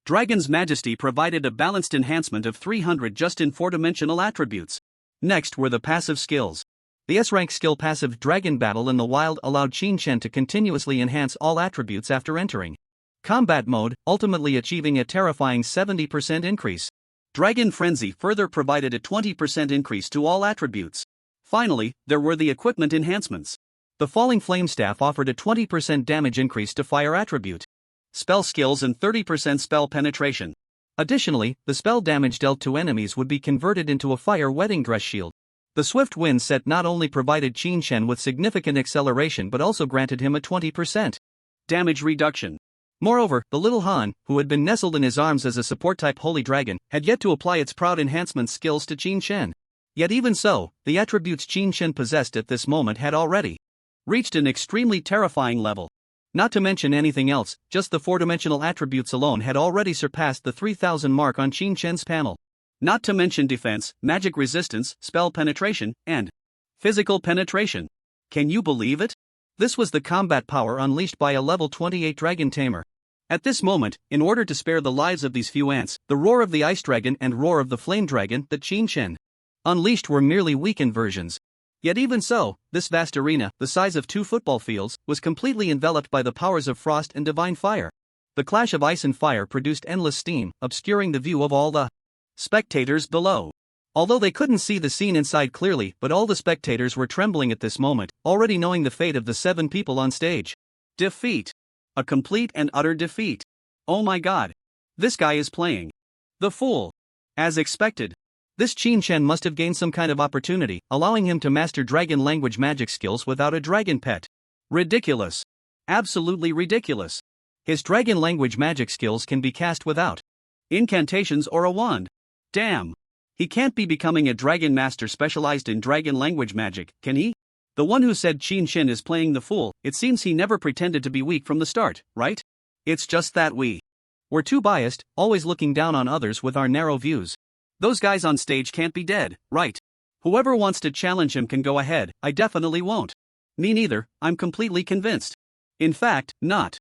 Dragon's Majesty provided a balanced enhancement of 300 just in 4-dimensional attributes. Next were the passive skills. The S-rank skill passive Dragon Battle in the Wild allowed Qin Shen to continuously enhance all attributes after entering combat mode, ultimately achieving a terrifying 70% increase. Dragon Frenzy further provided a 20% increase to all attributes. Finally, there were the equipment enhancements. The Falling Flame Staff offered a 20% damage increase to fire attribute, spell skills, and 30% spell penetration. Additionally, the spell damage dealt to enemies would be converted into a fire wedding dress shield. The Swift Wind set not only provided Qin Shen with significant acceleration but also granted him a 20% damage reduction. Moreover, the little Han, who had been nestled in his arms as a support-type Holy Dragon, had yet to apply its proud enhancement skills to Qin Shen. Yet even so, the attributes Qin Shen possessed at this moment had already reached an extremely terrifying level. Not to mention anything else, just the 4-dimensional attributes alone had already surpassed the 3,000 mark on Qin Shen's panel. Not to mention defense, magic resistance, spell penetration, and physical penetration. Can you believe it? This was the combat power unleashed by a level 28 Dragon Tamer. At this moment, in order to spare the lives of these few ants, the roar of the Ice Dragon and roar of the Flame Dragon that Qin Shen unleashed were merely weakened versions. Yet even so, this vast arena, the size of 2 football fields, was completely enveloped by the powers of frost and divine fire. The clash of ice and fire produced endless steam, obscuring the view of all the spectators below. Although they couldn't see the scene inside clearly, but all the spectators were trembling at this moment, already knowing the fate of the 7 people on stage. Defeat. A complete and utter defeat. Oh my god. This guy is playing the fool. As expected. This Qin Shen must have gained some kind of opportunity, allowing him to master dragon language magic skills without a dragon pet. Ridiculous. Absolutely ridiculous. His dragon language magic skills can be cast without incantations or a wand. Damn. He can't be becoming a dragon master specialized in dragon language magic, can he? The one who said Qin Shen is playing the fool, it seems he never pretended to be weak from the start, right? It's just that we're too biased, always looking down on others with our narrow views. Those guys on stage can't be dead, right? Whoever wants to challenge him can go ahead, I definitely won't. Me neither, I'm completely convinced. In fact, not.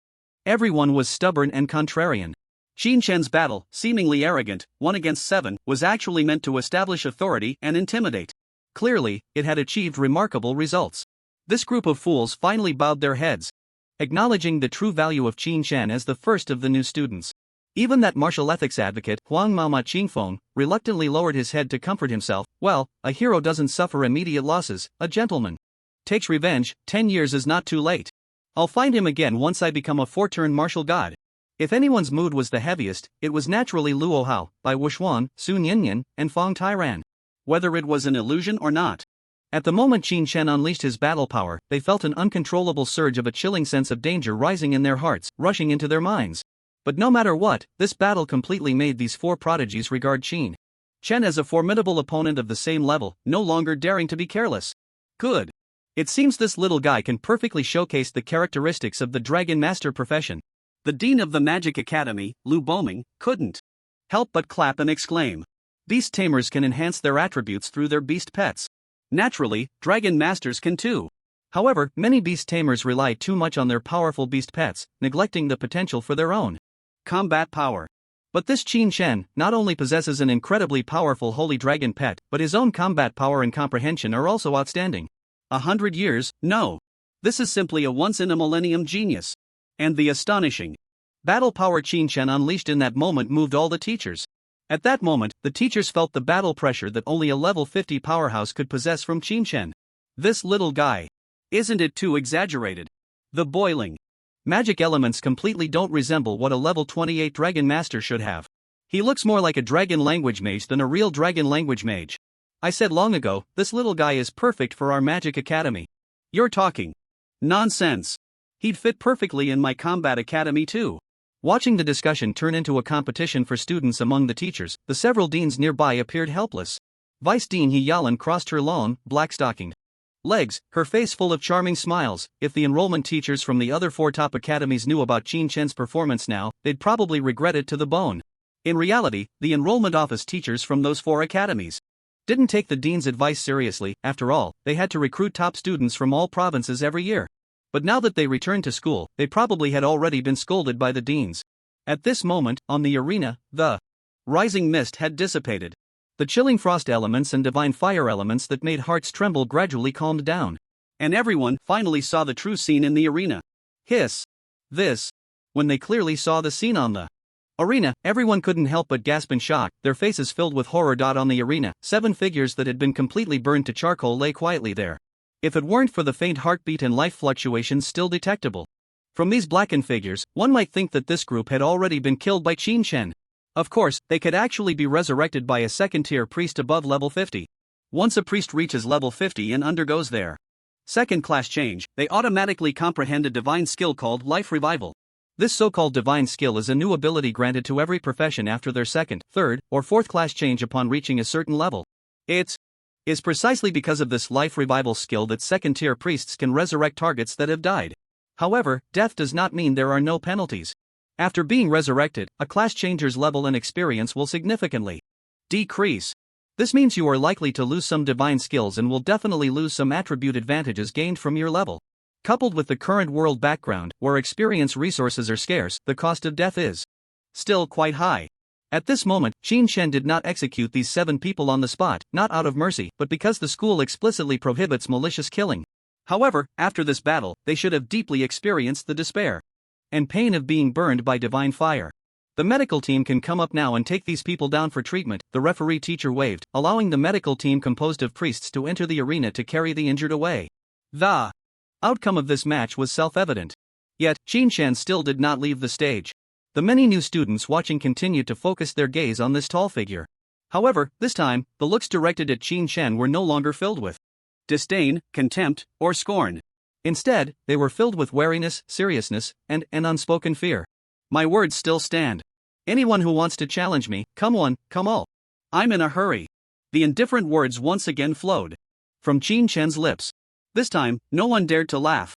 Everyone was stubborn and contrarian. Qin Shen's battle, seemingly arrogant, 1 against 7, was actually meant to establish authority and intimidate. Clearly, it had achieved remarkable results. This group of fools finally bowed their heads, acknowledging the true value of Qin Shen as the first of the new students. Even that martial ethics advocate, Huang Mama Qingfeng, reluctantly lowered his head to comfort himself. Well, a hero doesn't suffer immediate losses, a gentleman takes revenge. 10 years is not too late. I'll find him again once I become a 4-turn martial god. If anyone's mood was the heaviest, it was naturally Luo Hao, by Wushuan, Sun Yinyan, and Fong Tyran. Whether it was an illusion or not. At the moment Qin Shen unleashed his battle power, they felt an uncontrollable surge of a chilling sense of danger rising in their hearts, rushing into their minds. But no matter what, this battle completely made these 4 prodigies regard Qin Shen as a formidable opponent of the same level, no longer daring to be careless. Good. It seems this little guy can perfectly showcase the characteristics of the Dragon Master profession. The Dean of the Magic Academy, Lu Boming, couldn't help but clap and exclaim. Beast tamers can enhance their attributes through their beast pets. Naturally, Dragon Masters can too. However, many beast tamers rely too much on their powerful beast pets, neglecting the potential for their own combat power. But this Qin Shen not only possesses an incredibly powerful holy dragon pet, but his own combat power and comprehension are also outstanding. 100 years? No. This is simply a once-in-a-millennium genius. And the astonishing battle power Qin Shen unleashed in that moment moved all the teachers. At that moment, the teachers felt the battle pressure that only a level 50 powerhouse could possess from Qin Shen. This little guy. Isn't it too exaggerated? The boiling magic elements completely don't resemble what a level 28 dragon master should have. He looks more like a dragon language mage than a real dragon language mage. I said long ago, this little guy is perfect for our magic academy. You're talking nonsense. He'd fit perfectly in my combat academy too. Watching the discussion turn into a competition for students among the teachers, the several deans nearby appeared helpless. Vice Dean He Yalan crossed her long, black-stockinged legs, her face full of charming smiles. If the enrollment teachers from the other 4 top academies knew about Qin Shen's performance now, they'd probably regret it to the bone. In reality, the enrollment office teachers from those 4 academies didn't take the dean's advice seriously. After all, they had to recruit top students from all provinces every year. But now that they returned to school, they probably had already been scolded by the deans. At this moment, on the arena, the rising mist had dissipated. The chilling frost elements and divine fire elements that made hearts tremble gradually calmed down. And everyone finally saw the true scene in the arena. Hiss. This. When they clearly saw the scene on the arena, everyone couldn't help but gasp in shock, their faces filled with horror. On the arena, 7 figures that had been completely burned to charcoal lay quietly there. If it weren't for the faint heartbeat and life fluctuations still detectable from these blackened figures, one might think that this group had already been killed by Qin Shen. Of course, they could actually be resurrected by a second-tier priest above level 50. Once a priest reaches level 50 and undergoes their second class change, they automatically comprehend a divine skill called Life Revival. This so-called divine skill is a new ability granted to every profession after their second, third, or fourth class change upon reaching a certain level. It is precisely because of this Life Revival skill that second-tier priests can resurrect targets that have died. However, death does not mean there are no penalties. After being resurrected, a class changer's level and experience will significantly decrease. This means you are likely to lose some divine skills and will definitely lose some attribute advantages gained from your level. Coupled with the current world background, where experience resources are scarce, the cost of death is still quite high. At this moment, Qin Shen did not execute these 7 people on the spot, not out of mercy, but because the school explicitly prohibits malicious killing. However, after this battle, they should have deeply experienced the despair and pain of being burned by divine fire. The medical team can come up now and take these people down for treatment, the referee teacher waved, allowing the medical team composed of priests to enter the arena to carry the injured away. The outcome of this match was self-evident. Yet, Qin Shen still did not leave the stage. The many new students watching continued to focus their gaze on this tall figure. However, this time, the looks directed at Qin Shen were no longer filled with disdain, contempt, or scorn. Instead, they were filled with wariness, seriousness, and an unspoken fear. My words still stand. Anyone who wants to challenge me, come one, come all. I'm in a hurry. The indifferent words once again flowed from Qin Shen's lips. This time, no one dared to laugh.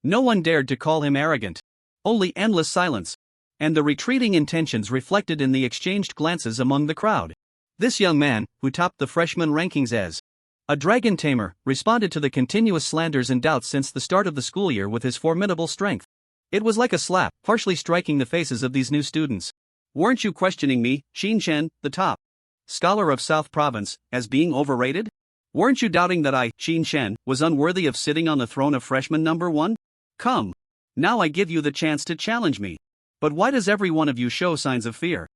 No one dared to call him arrogant. Only endless silence. And the retreating intentions reflected in the exchanged glances among the crowd. This young man, who topped the freshman rankings as a dragon tamer, responded to the continuous slanders and doubts since the start of the school year with his formidable strength. It was like a slap, harshly striking the faces of these new students. Weren't you questioning me, Qin Shen, the top scholar of South Province, as being overrated? Weren't you doubting that I, Qin Shen, was unworthy of sitting on the throne of freshman number 1? Come. Now I give you the chance to challenge me. But why does every one of you show signs of fear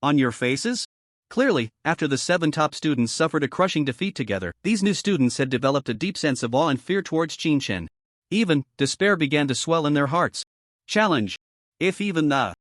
on your faces? Clearly, after the 7 top students suffered a crushing defeat together, these new students had developed a deep sense of awe and fear towards Qin Shen. Even, despair began to swell in their hearts. Challenge. If even the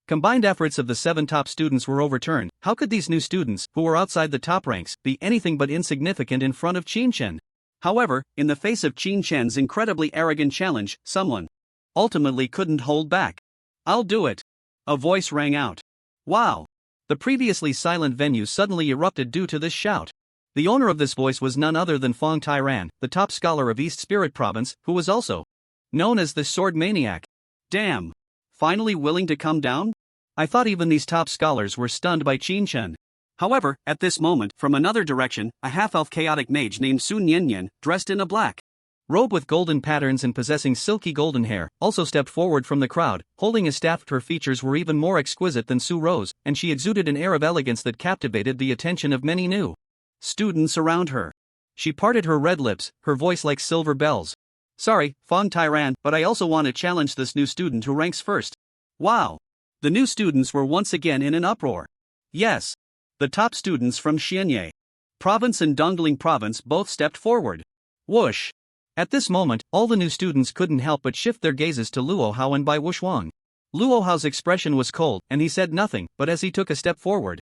combined efforts of the 7 top students were overturned, how could these new students, who were outside the top ranks, be anything but insignificant in front of Qin Shen? However, in the face of Qin Shen's incredibly arrogant challenge, someone ultimately couldn't hold back. I'll do it. A voice rang out. Wow. The previously silent venue suddenly erupted due to this shout. The owner of this voice was none other than Fong Tyran, the top scholar of East Spirit Province, who was also known as the Sword Maniac. Damn. Finally willing to come down? I thought even these top scholars were stunned by Qin Shen. However, at this moment, from another direction, a half-elf chaotic mage named Su Nianyan, dressed in a black robe with golden patterns and possessing silky golden hair, also stepped forward from the crowd, holding a staff. Her features were even more exquisite than Su Rose, and she exuded an air of elegance that captivated the attention of many new students around her. She parted her red lips, her voice like silver bells. Sorry, Fong Tyran, but I also want to challenge this new student who ranks first. Wow. The new students were once again in an uproar. Yes. The top students from Xianye Province and Dongling Province both stepped forward. Whoosh. At this moment, all the new students couldn't help but shift their gazes to Luo Hao and Bai Wuxuang. Luo Hao's expression was cold, and he said nothing, but as he took a step forward,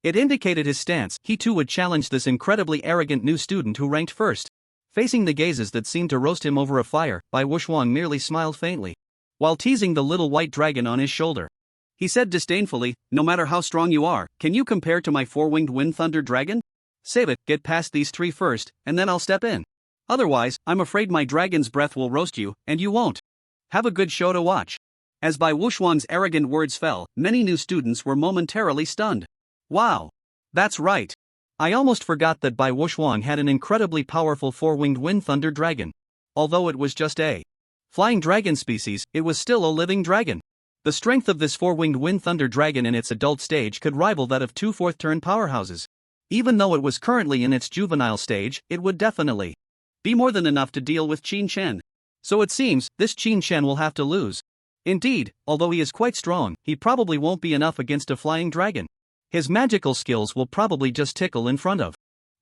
it indicated his stance. He too would challenge this incredibly arrogant new student who ranked first. Facing the gazes that seemed to roast him over a fire, Bai Wuxuang merely smiled faintly, while teasing the little white dragon on his shoulder. He said disdainfully, no matter how strong you are, can you compare to my 4-winged wind thunder dragon? Save it, get past these 3 first, and then I'll step in. Otherwise, I'm afraid my dragon's breath will roast you, and you won't have a good show to watch. As Bai Wuxuang's arrogant words fell, many new students were momentarily stunned. Wow. That's right. I almost forgot that Bai Wuxuang had an incredibly powerful 4-winged wind thunder dragon. Although it was just a flying dragon species, it was still a living dragon. The strength of this 4-winged wind thunder dragon in its adult stage could rival that of 2 fourth-turn powerhouses. Even though it was currently in its juvenile stage, it would definitely be more than enough to deal with Qin Shen. So it seems, this Qin Shen will have to lose. Indeed, although he is quite strong, he probably won't be enough against a flying dragon. His magical skills will probably just tickle in front of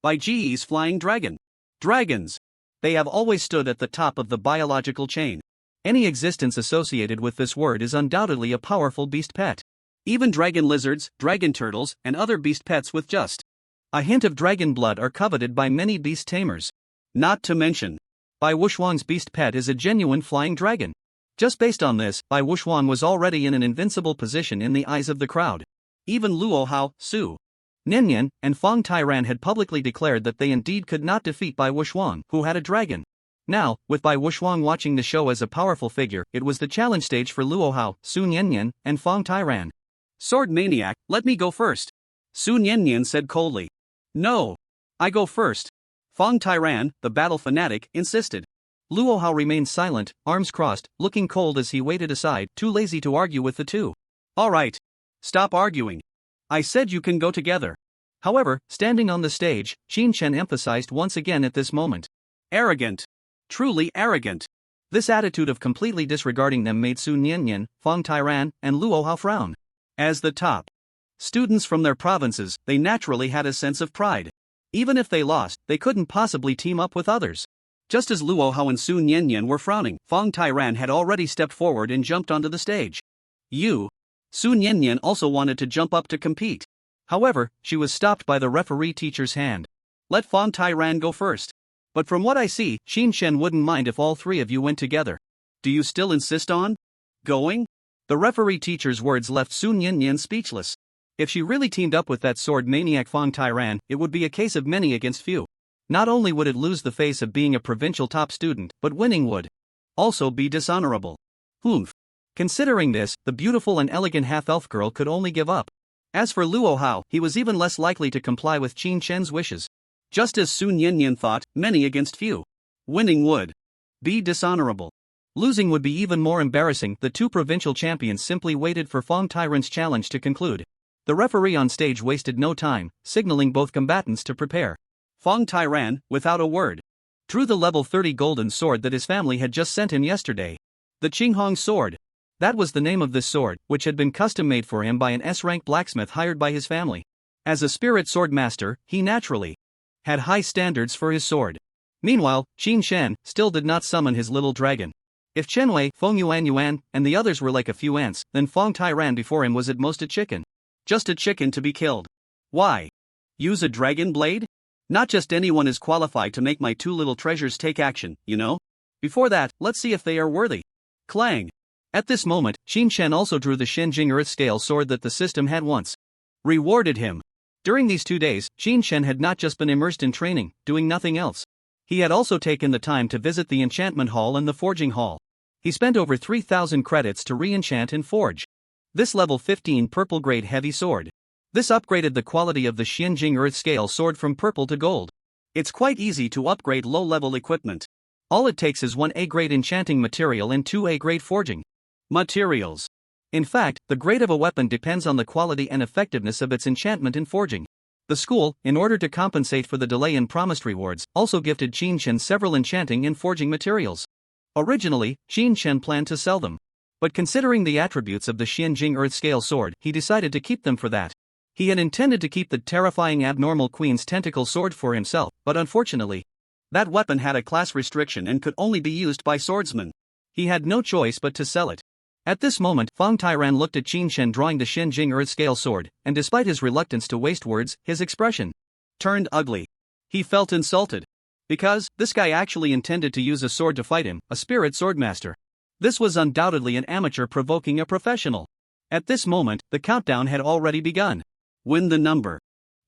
Bai Ji's flying dragon. Dragons. They have always stood at the top of the biological chain. Any existence associated with this word is undoubtedly a powerful beast pet. Even dragon lizards, dragon turtles, and other beast pets with just a hint of dragon blood are coveted by many beast tamers. Not to mention, Bai Wuxuang's beast pet is a genuine flying dragon. Just based on this, Bai Wuxuang was already in an invincible position in the eyes of the crowd. Even Luo Hao, Su Nianyan, and Fong Tyran had publicly declared that they indeed could not defeat Bai Wuxuang, who had a dragon. Now, with Bai Wuxuang watching the show as a powerful figure, it was the challenge stage for Luo Hao, Su Nianyan, and Fong Tyran. Sword Maniac, let me go first. Su Nianyan said coldly. No. I go first. Fong Tyran, the battle fanatic, insisted. Luo Hao remained silent, arms crossed, looking cold as he waited aside, too lazy to argue with the two. All right. Stop arguing. I said you can go together. However, standing on the stage, Qin Shen emphasized once again at this moment. Arrogant. Truly arrogant. This attitude of completely disregarding them made Su Niannian, Feng Tyran, and Luo Hao frown. As the top students from their provinces, they naturally had a sense of pride. Even if they lost, they couldn't possibly team up with others. Just as Luo Hao and Su Niannian were frowning, Feng Tyran had already stepped forward and jumped onto the stage. Su Niannian also wanted to jump up to compete. However, she was stopped by the referee teacher's hand. Let Feng Tyran go first. But from what I see, Qin Shen wouldn't mind if all three of you went together. Do you still insist on going? The referee teacher's words left Su Niannian speechless. If she really teamed up with that sword maniac Feng Tyran, it would be a case of many against few. Not only would it lose the face of being a provincial top student, but winning would also be dishonorable. Considering this, the beautiful and elegant half-elf girl could only give up. As for Luo Hao, he was even less likely to comply with Qin Shen's wishes. Just as Su Niannian thought, many against few. Winning would be dishonorable. Losing would be even more embarrassing. The two provincial champions simply waited for Feng Tyran's challenge to conclude. The referee on stage wasted no time, signaling both combatants to prepare. Feng Tyran, without a word, drew the level 30 golden sword that his family had just sent him yesterday. The Qinghong sword. That was the name of this sword, which had been custom-made for him by an S-rank blacksmith hired by his family. As a spirit sword master, he naturally had high standards for his sword. Meanwhile, Qin Shen still did not summon his little dragon. If Chen Wei, Feng Yuan, and the others were like a few ants, then Feng Tyran before him was at most a chicken. Just a chicken to be killed. Why? Use a dragon blade? Not just anyone is qualified to make my two little treasures take action, you know? Before that, let's see if they are worthy. Clang. At this moment, Qin Shen also drew the Shenjing Earth Scale sword that the system had once rewarded him. During these 2 days, Qin Shen had not just been immersed in training, doing nothing else. He had also taken the time to visit the enchantment hall and the forging hall. He spent over 3,000 credits to re-enchant and forge this level 15 purple grade heavy sword. This upgraded the quality of the Shenjing Earth Scale sword from purple to gold. It's quite easy to upgrade low-level equipment. All it takes is 1 A-grade enchanting material and 2 A-grade forging materials. In fact, the grade of a weapon depends on the quality and effectiveness of its enchantment and forging. The school, in order to compensate for the delay in promised rewards, also gifted Qin Shen several enchanting and forging materials. Originally, Qin Shen planned to sell them. But considering the attributes of the Shenjing Earth Scale sword, he decided to keep them for that. He had intended to keep the terrifying abnormal Queen's Tentacle sword for himself, but unfortunately, that weapon had a class restriction and could only be used by swordsmen. He had no choice but to sell it. At this moment, Feng Tyran looked at Qin Shen drawing the Shenjing Earth Scale sword, and despite his reluctance to waste words, his expression turned ugly. He felt insulted. Because, this guy actually intended to use a sword to fight him, a spirit swordmaster. This was undoubtedly an amateur provoking a professional. At this moment, the countdown had already begun. When the number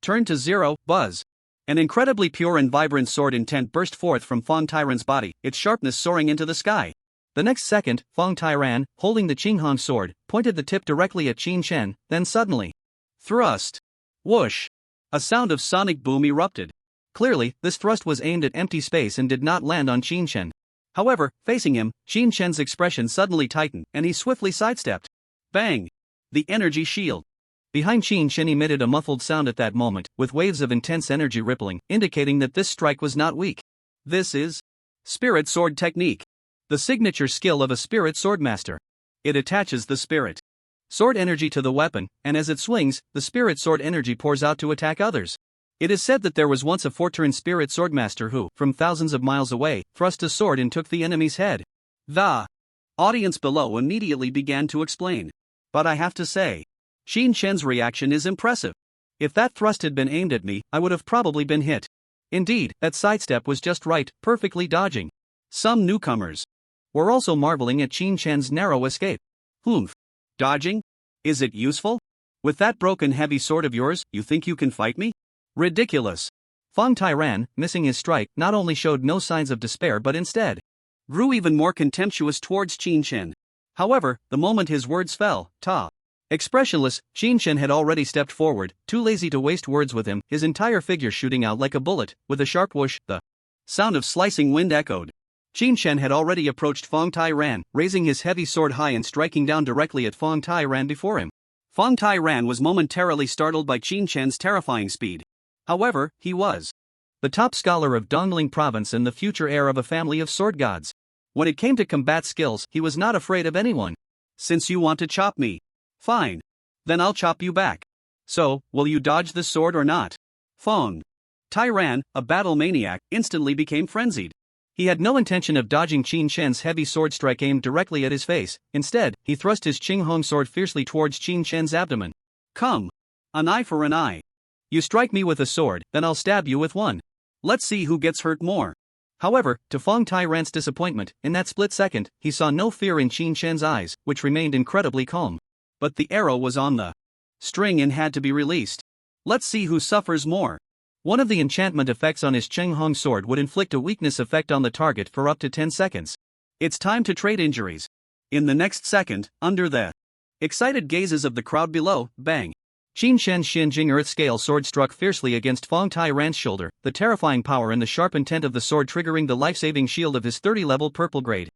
turned to 0, buzz. An incredibly pure and vibrant sword intent burst forth from Feng Tyran's body, its sharpness soaring into the sky. The next second, Feng Tyran, holding the Qinghong sword, pointed the tip directly at Qin Shen, then suddenly thrust. Whoosh! A sound of sonic boom erupted. Clearly, this thrust was aimed at empty space and did not land on Qin Shen. However, facing him, Qin Shen's expression suddenly tightened, and he swiftly sidestepped. Bang! The energy shield. Behind Qin Shen emitted a muffled sound at that moment, with waves of intense energy rippling, indicating that this strike was not weak. This is Spirit Sword Technique. The signature skill of a spirit swordmaster. It attaches the spirit sword energy to the weapon, and as it swings, the spirit sword energy pours out to attack others. It is said that there was once a Fortran spirit swordmaster who, from thousands of miles away, thrust a sword and took the enemy's head. The audience below immediately began to explain. But I have to say, Qin Shen's reaction is impressive. If that thrust had been aimed at me, I would have probably been hit. Indeed, that sidestep was just right, perfectly dodging. Some newcomers were also marveling at Qin Shen's narrow escape. Dodging? Is it useful? With that broken heavy sword of yours, you think you can fight me? Ridiculous. Feng Tyran, missing his strike, not only showed no signs of despair but instead grew even more contemptuous towards Qin Shen. However, the moment his words fell, expressionless, Qin Shen had already stepped forward, too lazy to waste words with him, his entire figure shooting out like a bullet. With a sharp whoosh, the sound of slicing wind echoed. Qin Shen had already approached Feng Tyran, raising his heavy sword high and striking down directly at Feng Tyran before him. Fong Tyran was momentarily startled by Qin Chen's terrifying speed. However, he was the top scholar of Dongling Province and the future heir of a family of sword gods. When it came to combat skills, he was not afraid of anyone. Since you want to chop me, fine. Then I'll chop you back. So, will you dodge the sword or not? Fong Tyran, a battle maniac, instantly became frenzied. He had no intention of dodging Qin Chen's heavy sword strike aimed directly at his face. Instead, he thrust his Qing Hong sword fiercely towards Qin Chen's abdomen. Come. An eye for an eye. You strike me with a sword, then I'll stab you with one. Let's see who gets hurt more. However, to Fong Tyran's disappointment, in that split second, he saw no fear in Qin Chen's eyes, which remained incredibly calm. But the arrow was on the string and had to be released. Let's see who suffers more. One of the enchantment effects on his Qing Hong sword would inflict a weakness effect on the target for up to 10 seconds. It's time to trade injuries. In the next second, under the excited gazes of the crowd below, bang. Qin Chen's Xinjing Earth Scale sword struck fiercely against Fong Tyran's shoulder, the terrifying power and the sharp intent of the sword triggering the life-saving shield of his 30-level purple grade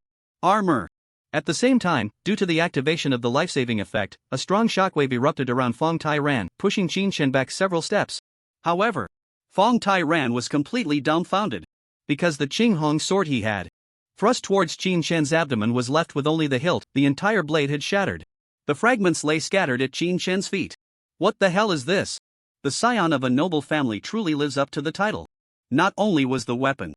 armor. At the same time, due to the activation of the life-saving effect, a strong shockwave erupted around Fong Tyran, pushing Qin Chen back several steps. However, Fong Tyran was completely dumbfounded. Because the Qing Hong sword he had thrust towards Qin Chen's abdomen was left with only the hilt, the entire blade had shattered. The fragments lay scattered at Qin Chen's feet. What the hell is this? The scion of a noble family truly lives up to the title. Not only was the weapon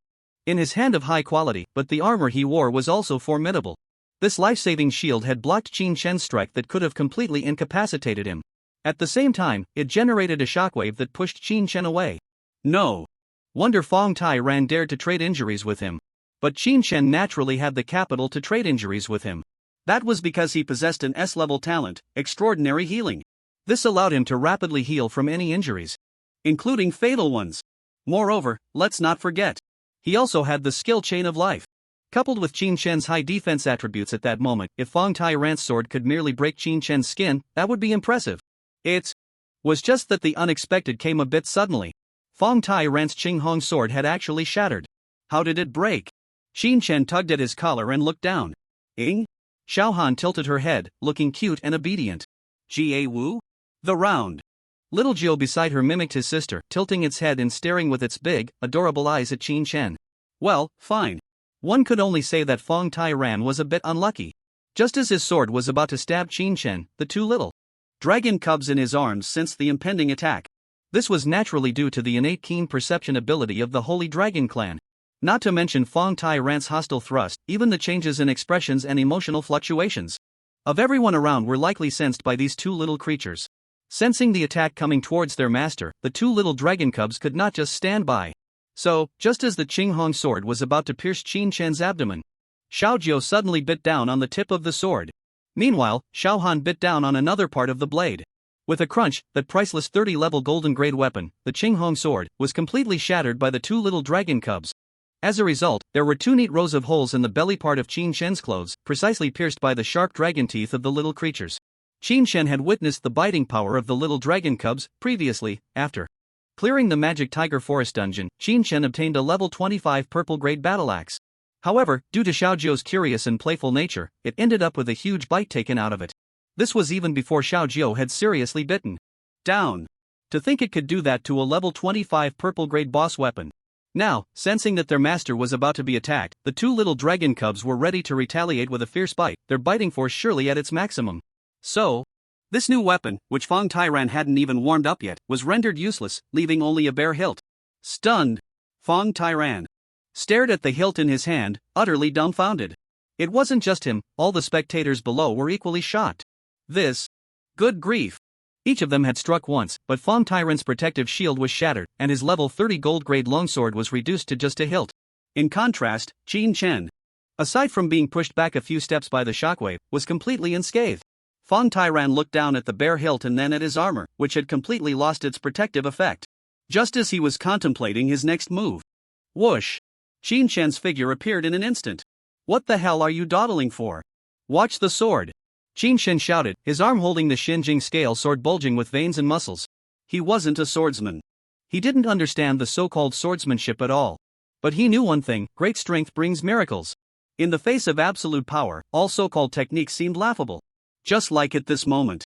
in his hand of high quality, but the armor he wore was also formidable. This life-saving shield had blocked Qin Chen's strike that could have completely incapacitated him. At the same time, it generated a shockwave that pushed Qin Chen away. No wonder Fong Tyran dared to trade injuries with him. But Qin Chen naturally had the capital to trade injuries with him. That was because he possessed an S-level talent, extraordinary healing. This allowed him to rapidly heal from any injuries, including fatal ones. Moreover, let's not forget, he also had the skill chain of life. Coupled with Qin Chen's high defense attributes at that moment, if Fong Tyran's sword could merely break Qin Chen's skin, that would be impressive. It was just that the unexpected came a bit suddenly. Fong Tyran's Qing Hong sword had actually shattered. How did it break? Qin Chen tugged at his collar and looked down. Ing? Xiaohan tilted her head, looking cute and obedient. Jia Wu? The round. Little Jiu beside her mimicked his sister, tilting its head and staring with its big, adorable eyes at Qin Chen. Well, fine. One could only say that Fong Tyran was a bit unlucky. Just as his sword was about to stab Qin Chen, the two little dragon cubs in his arms sensed the impending attack. This was naturally due to the innate keen perception ability of the Holy Dragon clan. Not to mention Fong Tyran's hostile thrust, even the changes in expressions and emotional fluctuations of everyone around were likely sensed by these two little creatures. Sensing the attack coming towards their master, the two little dragon cubs could not just stand by. So, just as the Qing Hong sword was about to pierce Qin Chen's abdomen, Xiao Jiu suddenly bit down on the tip of the sword. Meanwhile, Xiao Han bit down on another part of the blade. With a crunch, that priceless 30-level golden-grade weapon, the Qing Hong sword, was completely shattered by the two little dragon cubs. As a result, there were two neat rows of holes in the belly part of Qin Chen's clothes, precisely pierced by the sharp dragon teeth of the little creatures. Qin Chen had witnessed the biting power of the little dragon cubs. Previously, after clearing the magic tiger forest dungeon, Qin Chen obtained a level 25 purple-grade battle axe. However, due to Xiao Jiu's curious and playful nature, it ended up with a huge bite taken out of it. This was even before Xiao Jiu had seriously bitten down. To think it could do that to a level 25 purple-grade boss weapon. Now, sensing that their master was about to be attacked, the two little dragon cubs were ready to retaliate with a fierce bite, their biting force surely at its maximum. So, this new weapon, which Fong Tyran hadn't even warmed up yet, was rendered useless, leaving only a bare hilt. Stunned, Fong Tyran stared at the hilt in his hand, utterly dumbfounded. It wasn't just him, all the spectators below were equally shocked. Good grief. Each of them had struck once, but Fong Tyran's protective shield was shattered, and his level 30 gold-grade longsword was reduced to just a hilt. In contrast, Qin Chen, aside from being pushed back a few steps by the shockwave, was completely unscathed. Fong Tyran looked down at the bare hilt and then at his armor, which had completely lost its protective effect. Just as he was contemplating his next move, whoosh! Qin Chen's figure appeared in an instant. What the hell are you dawdling for? Watch the sword! Qin Chen shouted, his arm holding the Xinjing scale sword bulging with veins and muscles. He wasn't a swordsman. He didn't understand the so-called swordsmanship at all. But he knew one thing: great strength brings miracles. In the face of absolute power, all so-called techniques seemed laughable. Just like at this moment.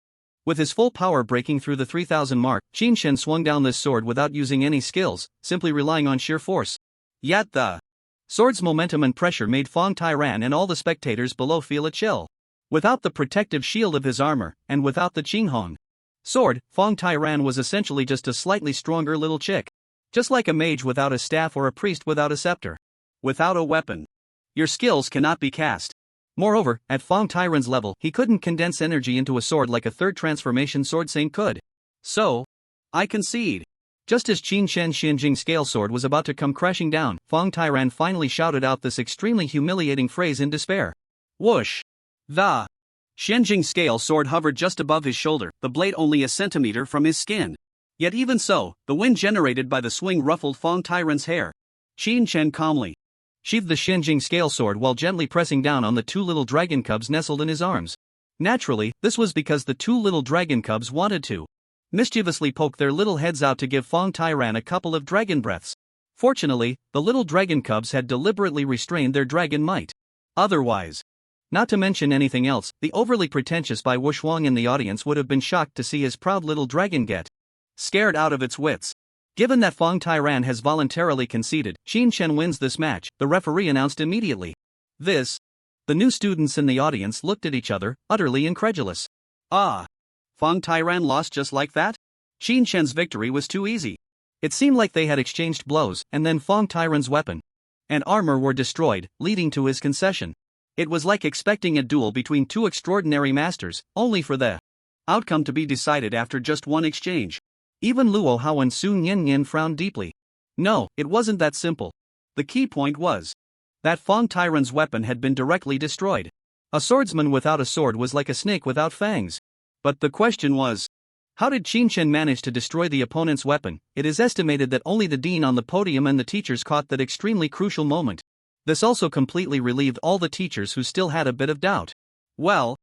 With his full power breaking through the 3,000 mark, Qin Shen swung down this sword without using any skills, simply relying on sheer force. Yet the sword's momentum and pressure made Fong Tyran and all the spectators below feel a chill. Without the protective shield of his armor, and without the Qinghong sword, Fong Tyran was essentially just a slightly stronger little chick. Just like a mage without a staff or a priest without a scepter. Without a weapon, your skills cannot be cast. Moreover, at Fong Tyran's level, he couldn't condense energy into a sword like a third transformation sword saint could. So, I concede. Just as Qin Shen's Xianjing scale sword was about to come crashing down, Fong Tyran finally shouted out this extremely humiliating phrase in despair. Whoosh! The Xianjing scale sword hovered just above his shoulder, the blade only a centimeter from his skin. Yet even so, the wind generated by the swing ruffled Fong Tyran's hair. Qin Shen calmly sheathed the Xianjing scale sword while gently pressing down on the two little dragon cubs nestled in his arms. Naturally, this was because the two little dragon cubs wanted to mischievously poke their little heads out to give Fong Tyran a couple of dragon breaths. Fortunately, the little dragon cubs had deliberately restrained their dragon might. Otherwise, not to mention anything else, the overly pretentious Bai Wuxuang in the audience would have been shocked to see his proud little dragon get scared out of its wits. Given that Fong Tyran has voluntarily conceded, Qin Shen wins this match, the referee announced immediately. The new students in the audience looked at each other, utterly incredulous. Ah! Fong Tyran lost just like that? Qin Shen's victory was too easy. It seemed like they had exchanged blows, and then Fong Tyran's weapon and armor were destroyed, leading to his concession. It was like expecting a duel between two extraordinary masters, only for the outcome to be decided after just one exchange. Even Luo Hao and Sun Yanyan frowned deeply. No, it wasn't that simple. The key point was that Fong Tyran's weapon had been directly destroyed. A swordsman without a sword was like a snake without fangs. But the question was, how did Qin Shen manage to destroy the opponent's weapon? It is estimated that only the dean on the podium and the teachers caught that extremely crucial moment. This also completely relieved all the teachers who still had a bit of doubt. Well,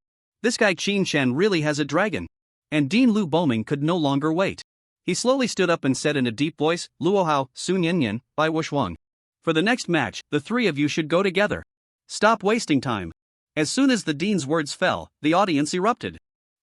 this guy Qin Shen really has a dragon. And Dean Lu Boming could no longer wait. He slowly stood up and said in a deep voice, Luo Hao, Sun Yanyan, Bai Wuxuang. For the next match, the three of you should go together. Stop wasting time. As soon as the dean's words fell, the audience erupted.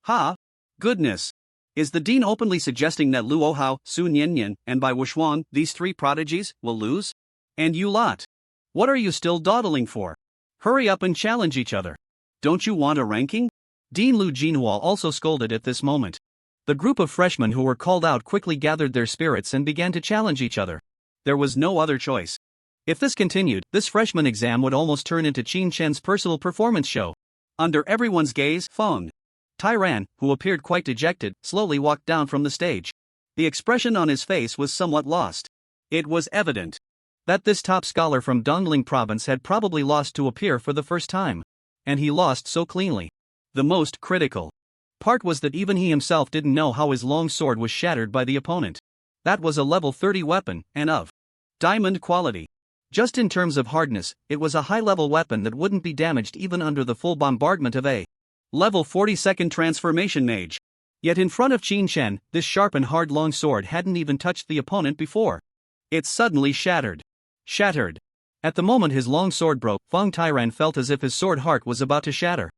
Ha! Goodness! Is the dean openly suggesting that Luo Hao, Sun Yanyan, and Bai Wuxuang, these three prodigies, will lose? And you lot? What are you still dawdling for? Hurry up and challenge each other. Don't you want a ranking? Dean Lu Jinhua also scolded at this moment. The group of freshmen who were called out quickly gathered their spirits and began to challenge each other. There was no other choice. If this continued, this freshman exam would almost turn into Qin Shen's personal performance show. Under everyone's gaze, Fong Tyran, who appeared quite dejected, slowly walked down from the stage. The expression on his face was somewhat lost. It was evident that this top scholar from Dongling province had probably lost to appear for the first time. And he lost so cleanly. The most critical part was that even he himself didn't know how his long sword was shattered by the opponent. That was a level 30 weapon, and of diamond quality. Just in terms of hardness, it was a high-level weapon that wouldn't be damaged even under the full bombardment of a level 42nd transformation mage. Yet in front of Qin Shen, this sharp and hard long sword hadn't even touched the opponent before. It suddenly shattered. Shattered. At the moment his long sword broke, Fong Tyran felt as if his sword heart was about to shatter.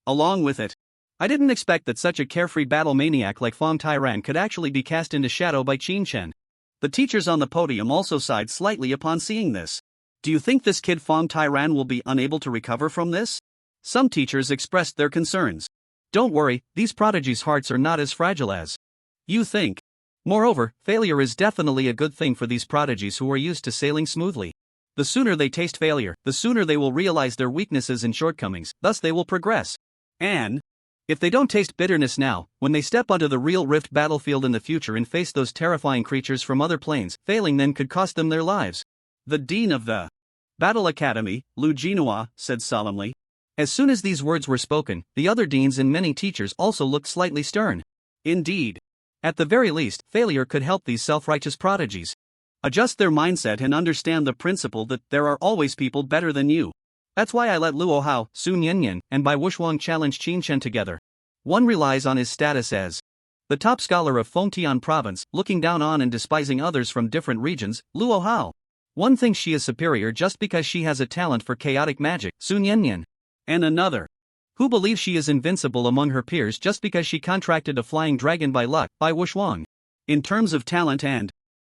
Along with it. I didn't expect that such a carefree battle maniac like Fong Tyran could actually be cast into shadow by Qin Shen. The teachers on the podium also sighed slightly upon seeing this. Do you think this kid Fong Tyran will be unable to recover from this? Some teachers expressed their concerns. Don't worry, these prodigies' hearts are not as fragile as you think. Moreover, failure is definitely a good thing for these prodigies who are used to sailing smoothly. The sooner they taste failure, the sooner they will realize their weaknesses and shortcomings, thus they will progress. And if they don't taste bitterness now, when they step onto the real Rift battlefield in the future and face those terrifying creatures from other planes, failing then could cost them their lives. The dean of the Battle Academy, Lu Jinhua, said solemnly. As soon as these words were spoken, the other deans and many teachers also looked slightly stern. Indeed. At the very least, failure could help these self-righteous prodigies adjust their mindset and understand the principle that there are always people better than you. That's why I let Luo Hao, Sun Yanyan, and Bai Wuxuang challenge Qin Shen together. One relies on his status as the top scholar of Fengtian province, looking down on and despising others from different regions. Luo Hao. One thinks she is superior just because she has a talent for chaotic magic, Sun Yanyan. And another Who believes she is invincible among her peers just because she contracted a flying dragon by luck, by Wuxuang? In terms of talent and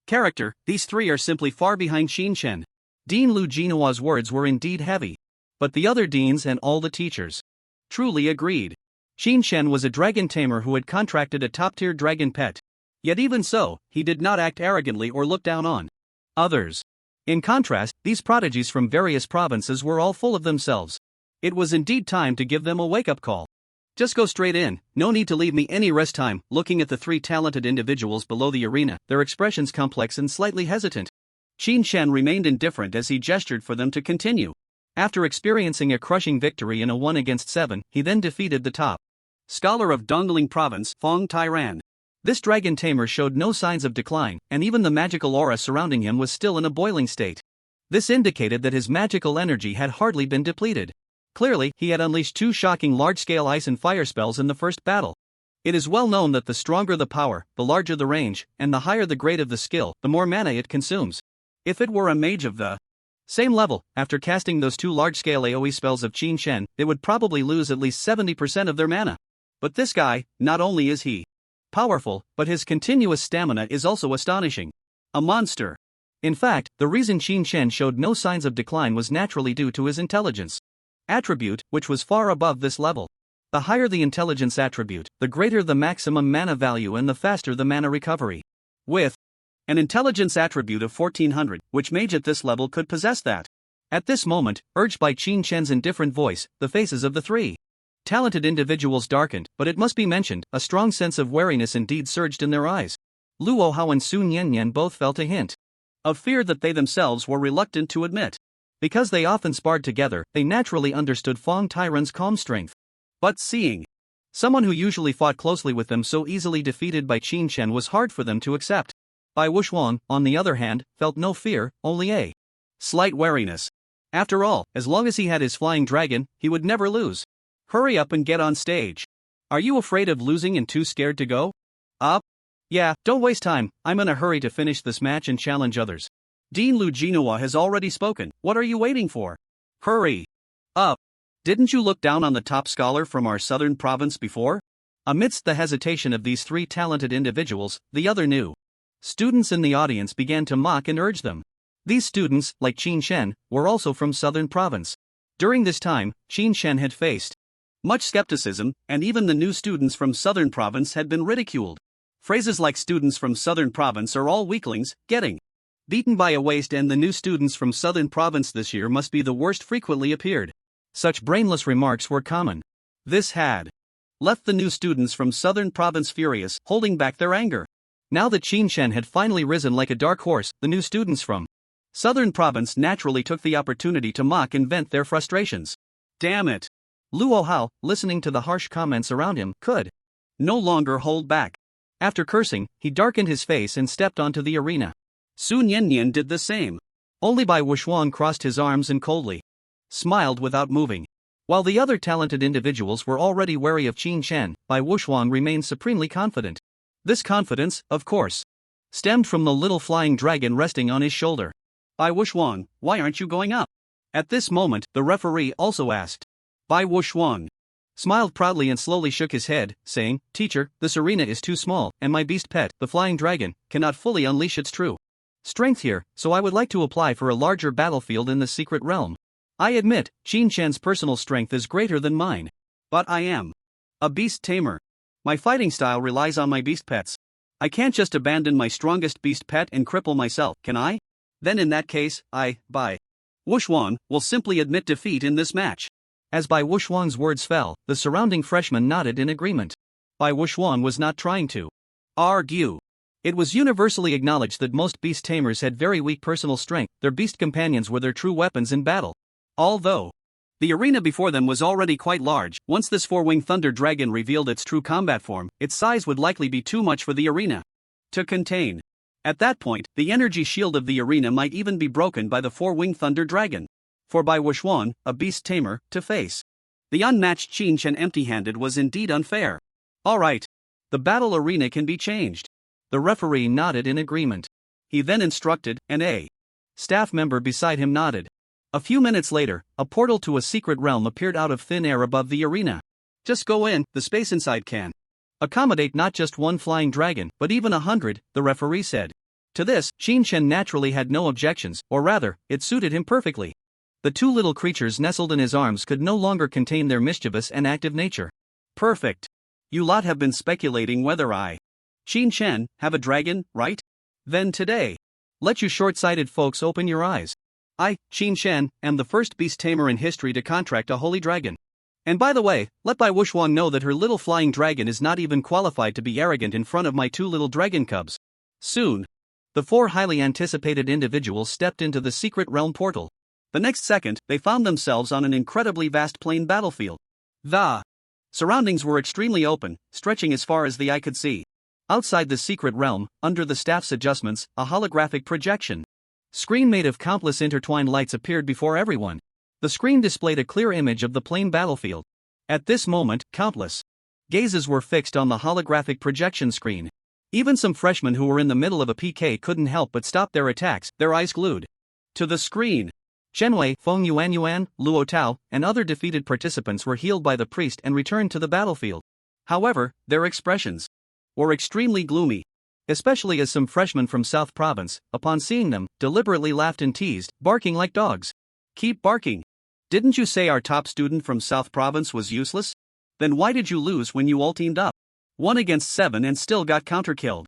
character, these three are simply far behind Chen. Dean Lu Jinawa's words were indeed heavy. But the other deans and all the teachers truly agreed. Shen was a dragon tamer who had contracted a top-tier dragon pet. Yet even so, he did not act arrogantly or look down on others. In contrast, these prodigies from various provinces were all full of themselves. It was indeed time to give them a wake-up call. Just go straight in, no need to leave me any rest time. Looking at the three talented individuals below the arena, their expressions complex and slightly hesitant. Shen remained indifferent as he gestured for them to continue. After experiencing a crushing victory in a 1-against-7, he then defeated the top scholar of Dongling Province, Fong Tyran. This dragon tamer showed no signs of decline, and even the magical aura surrounding him was still in a boiling state. This indicated that his magical energy had hardly been depleted. Clearly, he had unleashed two shocking large-scale ice and fire spells in the first battle. It is well known that the stronger the power, the larger the range, and the higher the grade of the skill, the more mana it consumes. If it were a mage of the same level, after casting those two large-scale AoE spells of Shen, they would probably lose at least 70% of their mana. But this guy, not only is he powerful, but his continuous stamina is also astonishing. A monster. In fact, the reason Shen showed no signs of decline was naturally due to his intelligence attribute, which was far above this level. The higher the intelligence attribute, the greater the maximum mana value and the faster the mana recovery. With an intelligence attribute of 1400, which mage at this level could possess that? At this moment, urged by Shen's indifferent voice, the faces of the three talented individuals darkened, but it must be mentioned, a strong sense of wariness indeed surged in their eyes. Luo Hao and Sun Yanyan both felt a hint of fear that they themselves were reluctant to admit. Because they often sparred together, they naturally understood Fong Tyran's calm strength. But seeing someone who usually fought closely with them so easily defeated by Shen was hard for them to accept. Bai Wuxuang, on the other hand, felt no fear, only a slight wariness. After all, as long as he had his flying dragon, he would never lose. Hurry up and get on stage. Are you afraid of losing and too scared to go up? Yeah, don't waste time, I'm in a hurry to finish this match and challenge others. Dean Lu Jinawa has already spoken, what are you waiting for? Hurry up. Didn't you look down on the top scholar from our southern province before? Amidst the hesitation of these three talented individuals, the other new students in the audience began to mock and urge them. These students, like Shen, were also from southern province. During this time, Shen had faced much skepticism, and even the new students from southern province had been ridiculed. Phrases like students from southern province are all weaklings, getting beaten by a waist, and the new students from southern province this year must be the worst frequently appeared. Such brainless remarks were common. This had left the new students from southern province furious, holding back their anger. Now that Shen had finally risen like a dark horse, the new students from southern province naturally took the opportunity to mock and vent their frustrations. Damn it! Luo Hao, listening to the harsh comments around him, could no longer hold back. After cursing, he darkened his face and stepped onto the arena. Sun Yanyan did the same. Only Bai Wuxuang crossed his arms and coldly smiled without moving. While the other talented individuals were already wary of Shen, Bai Wuxuang remained supremely confident. This confidence, of course, stemmed from the little flying dragon resting on his shoulder. Bai Wuxuang, why aren't you going up? At this moment, the referee also asked. Bai Wuxuang smiled proudly and slowly shook his head, saying, Teacher, this arena is too small, and my beast pet, the flying dragon, cannot fully unleash its true strength here, so I would like to apply for a larger battlefield in the secret realm. I admit, Shen's personal strength is greater than mine. But I am a beast tamer. My fighting style relies on my beast pets. I can't just abandon my strongest beast pet and cripple myself, can I? Then in that case, Bai Wuxuang, will simply admit defeat in this match. As Bai Wuxuang's words fell, the surrounding freshmen nodded in agreement. Bai Wuxuang was not trying to argue. It was universally acknowledged that most beast tamers had very weak personal strength, their beast companions were their true weapons in battle. Although the arena before them was already quite large, once this four-winged thunder dragon revealed its true combat form, its size would likely be too much for the arena to contain. At that point, the energy shield of the arena might even be broken by the four-winged thunder dragon. For Bai Wuxuang, a beast tamer, to face the unmatched Shen empty-handed was indeed unfair. Alright. The battle arena can be changed. The referee nodded in agreement. He then instructed, and a staff member beside him nodded. A few minutes later, a portal to a secret realm appeared out of thin air above the arena. Just go in, the space inside can accommodate not just one flying dragon, but even 100, the referee said. To this, Qin naturally had no objections, or rather, it suited him perfectly. The two little creatures nestled in his arms could no longer contain their mischievous and active nature. Perfect. You lot have been speculating whether I, Qin, have a dragon, right? Then today, let you short-sighted folks open your eyes. I, Qin, am the first beast tamer in history to contract a holy dragon. And by the way, let Bai Wuxuan know that her little flying dragon is not even qualified to be arrogant in front of my two little dragon cubs. Soon, the four highly anticipated individuals stepped into the secret realm portal. The next second, they found themselves on an incredibly vast plain battlefield. The surroundings were extremely open, stretching as far as the eye could see. Outside the secret realm, under the staff's adjustments, a holographic projection screen made of countless intertwined lights appeared before everyone. The screen displayed a clear image of the plain battlefield. At this moment, countless gazes were fixed on the holographic projection screen. Even some freshmen who were in the middle of a PK couldn't help but stop their attacks, their eyes glued to the screen. Shenwei, Feng Yuan, Luo Tao, and other defeated participants were healed by the priest and returned to the battlefield. However, their expressions were extremely gloomy, especially as some freshmen from South Province, upon seeing them, deliberately laughed and teased, barking like dogs. Keep barking. Didn't you say our top student from South Province was useless? Then why did you lose when you all teamed up? 1 against 7 and still got counter-killed.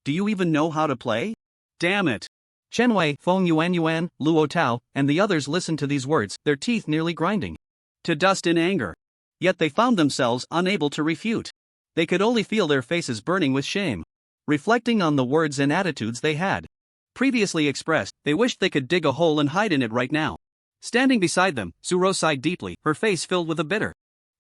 Do you even know how to play? Damn it. Shenwei, Feng Yuan, Luo Tao, and the others listened to these words, their teeth nearly grinding to dust in anger. Yet they found themselves unable to refute. They could only feel their faces burning with shame. Reflecting on the words and attitudes they had previously expressed, they wished they could dig a hole and hide in it right now. Standing beside them, Zuro sighed deeply, her face filled with a bitter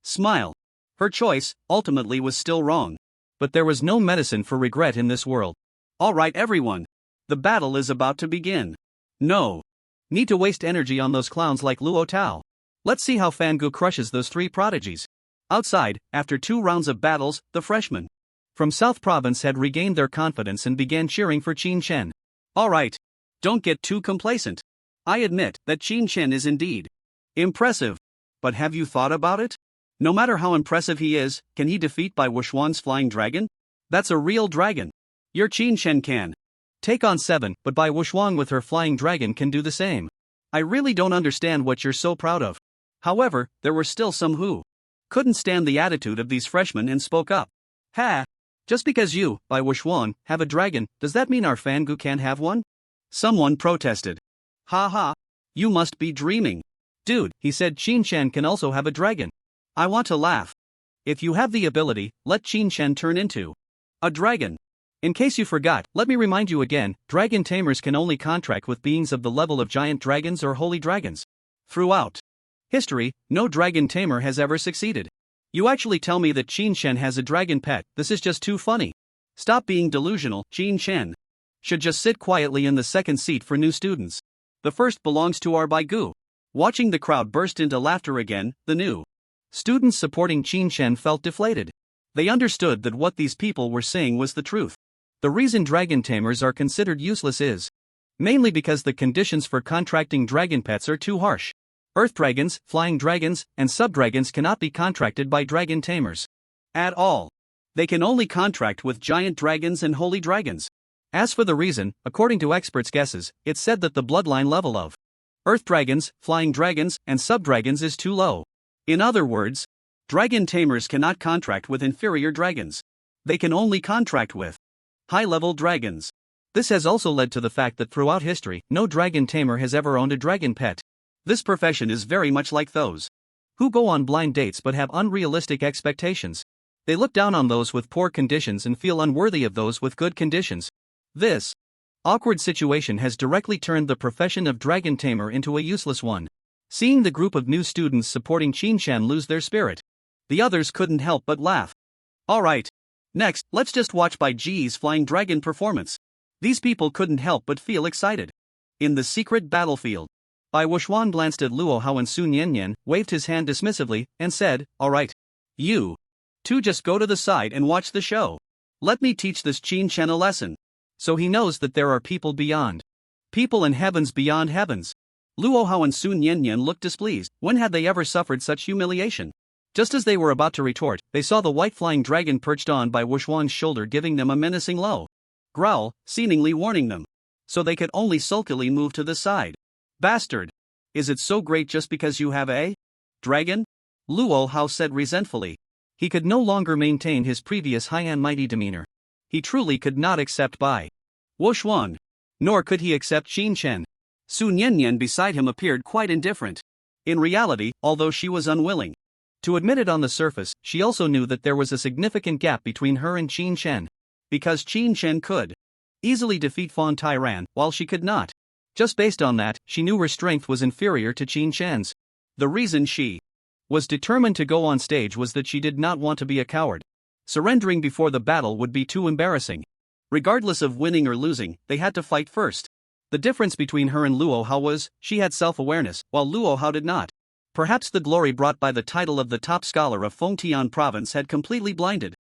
smile. Her choice, ultimately, was still wrong. But there was no medicine for regret in this world. All right, everyone. The battle is about to begin. No need to waste energy on those clowns like Luo Tao. Let's see how Fangu crushes those three prodigies. Outside, after 2 rounds of battles, the freshmen from South Province had regained their confidence and began cheering for Qin. All right. Don't get too complacent. I admit that Qin is indeed impressive. But have you thought about it? No matter how impressive he is, can he defeat Bai Wuxuan's flying dragon? That's a real dragon. Your Qin can take on 7, but Bai Wuxuan with her flying dragon can do the same. I really don't understand what you're so proud of. However, there were still some who couldn't stand the attitude of these freshmen and spoke up. Ha! Just because you, Bai Wuxuan, have a dragon, does that mean our Fangu can't have one? Someone protested. Ha ha! You must be dreaming. Dude, he said Qin can also have a dragon. I want to laugh. If you have the ability, let Qin turn into a dragon. In case you forgot, let me remind you again, dragon tamers can only contract with beings of the level of giant dragons or holy dragons. Throughout history, no dragon tamer has ever succeeded. You actually tell me that Qin has a dragon pet, this is just too funny. Stop being delusional, Qin should just sit quietly in the second seat for new students. The first belongs to our Baigu. Watching the crowd burst into laughter again, the new students supporting Qin felt deflated. They understood that what these people were saying was the truth. The reason dragon tamers are considered useless is mainly because the conditions for contracting dragon pets are too harsh. Earth dragons, flying dragons, and subdragons cannot be contracted by dragon tamers at all. They can only contract with giant dragons and holy dragons. As for the reason, according to experts' guesses, it's said that the bloodline level of earth dragons, flying dragons, and subdragons is too low. In other words, dragon tamers cannot contract with inferior dragons. They can only contract with high-level dragons. This has also led to the fact that throughout history, no dragon tamer has ever owned a dragon pet. This profession is very much like those who go on blind dates but have unrealistic expectations. They look down on those with poor conditions and feel unworthy of those with good conditions. This awkward situation has directly turned the profession of dragon tamer into a useless one. Seeing the group of new students supporting Qin lose their spirit, the others couldn't help but laugh. Alright. Next, let's just watch Bai Ji's flying dragon performance. These people couldn't help but feel excited. In the secret battlefield, Bai Wuxuan glanced at Luo Hao and Sun Yanyan, waved his hand dismissively, and said, Alright. You two just go to the side and watch the show. Let me teach this Qin a lesson. So he knows that there are people beyond. People in heavens beyond heavens. Luo Hao and Sun Yanyan looked displeased. When had they ever suffered such humiliation? Just as they were about to retort, they saw the white flying dragon perched on by Wuxuan's shoulder, giving them a menacing low growl, seemingly warning them. So they could only sulkily move to the side. Bastard! Is it so great just because you have a dragon? Luo Hao said resentfully. He could no longer maintain his previous high and mighty demeanor. He truly could not accept Bai Wuxuan. Nor could he accept Qin Chen. Sun Yanyan beside him appeared quite indifferent. In reality, although she was unwilling to admit it on the surface, she also knew that there was a significant gap between her and Qin Chen. Because Qin Chen could easily defeat Fan Tyran, while she could not. Just based on that, she knew her strength was inferior to Qin Chen's. The reason she was determined to go on stage was that she did not want to be a coward. Surrendering before the battle would be too embarrassing. Regardless of winning or losing, they had to fight first. The difference between her and Luo Hao was, she had self-awareness, while Luo Hao did not. Perhaps the glory brought by the title of the top scholar of Fengtian province had completely blinded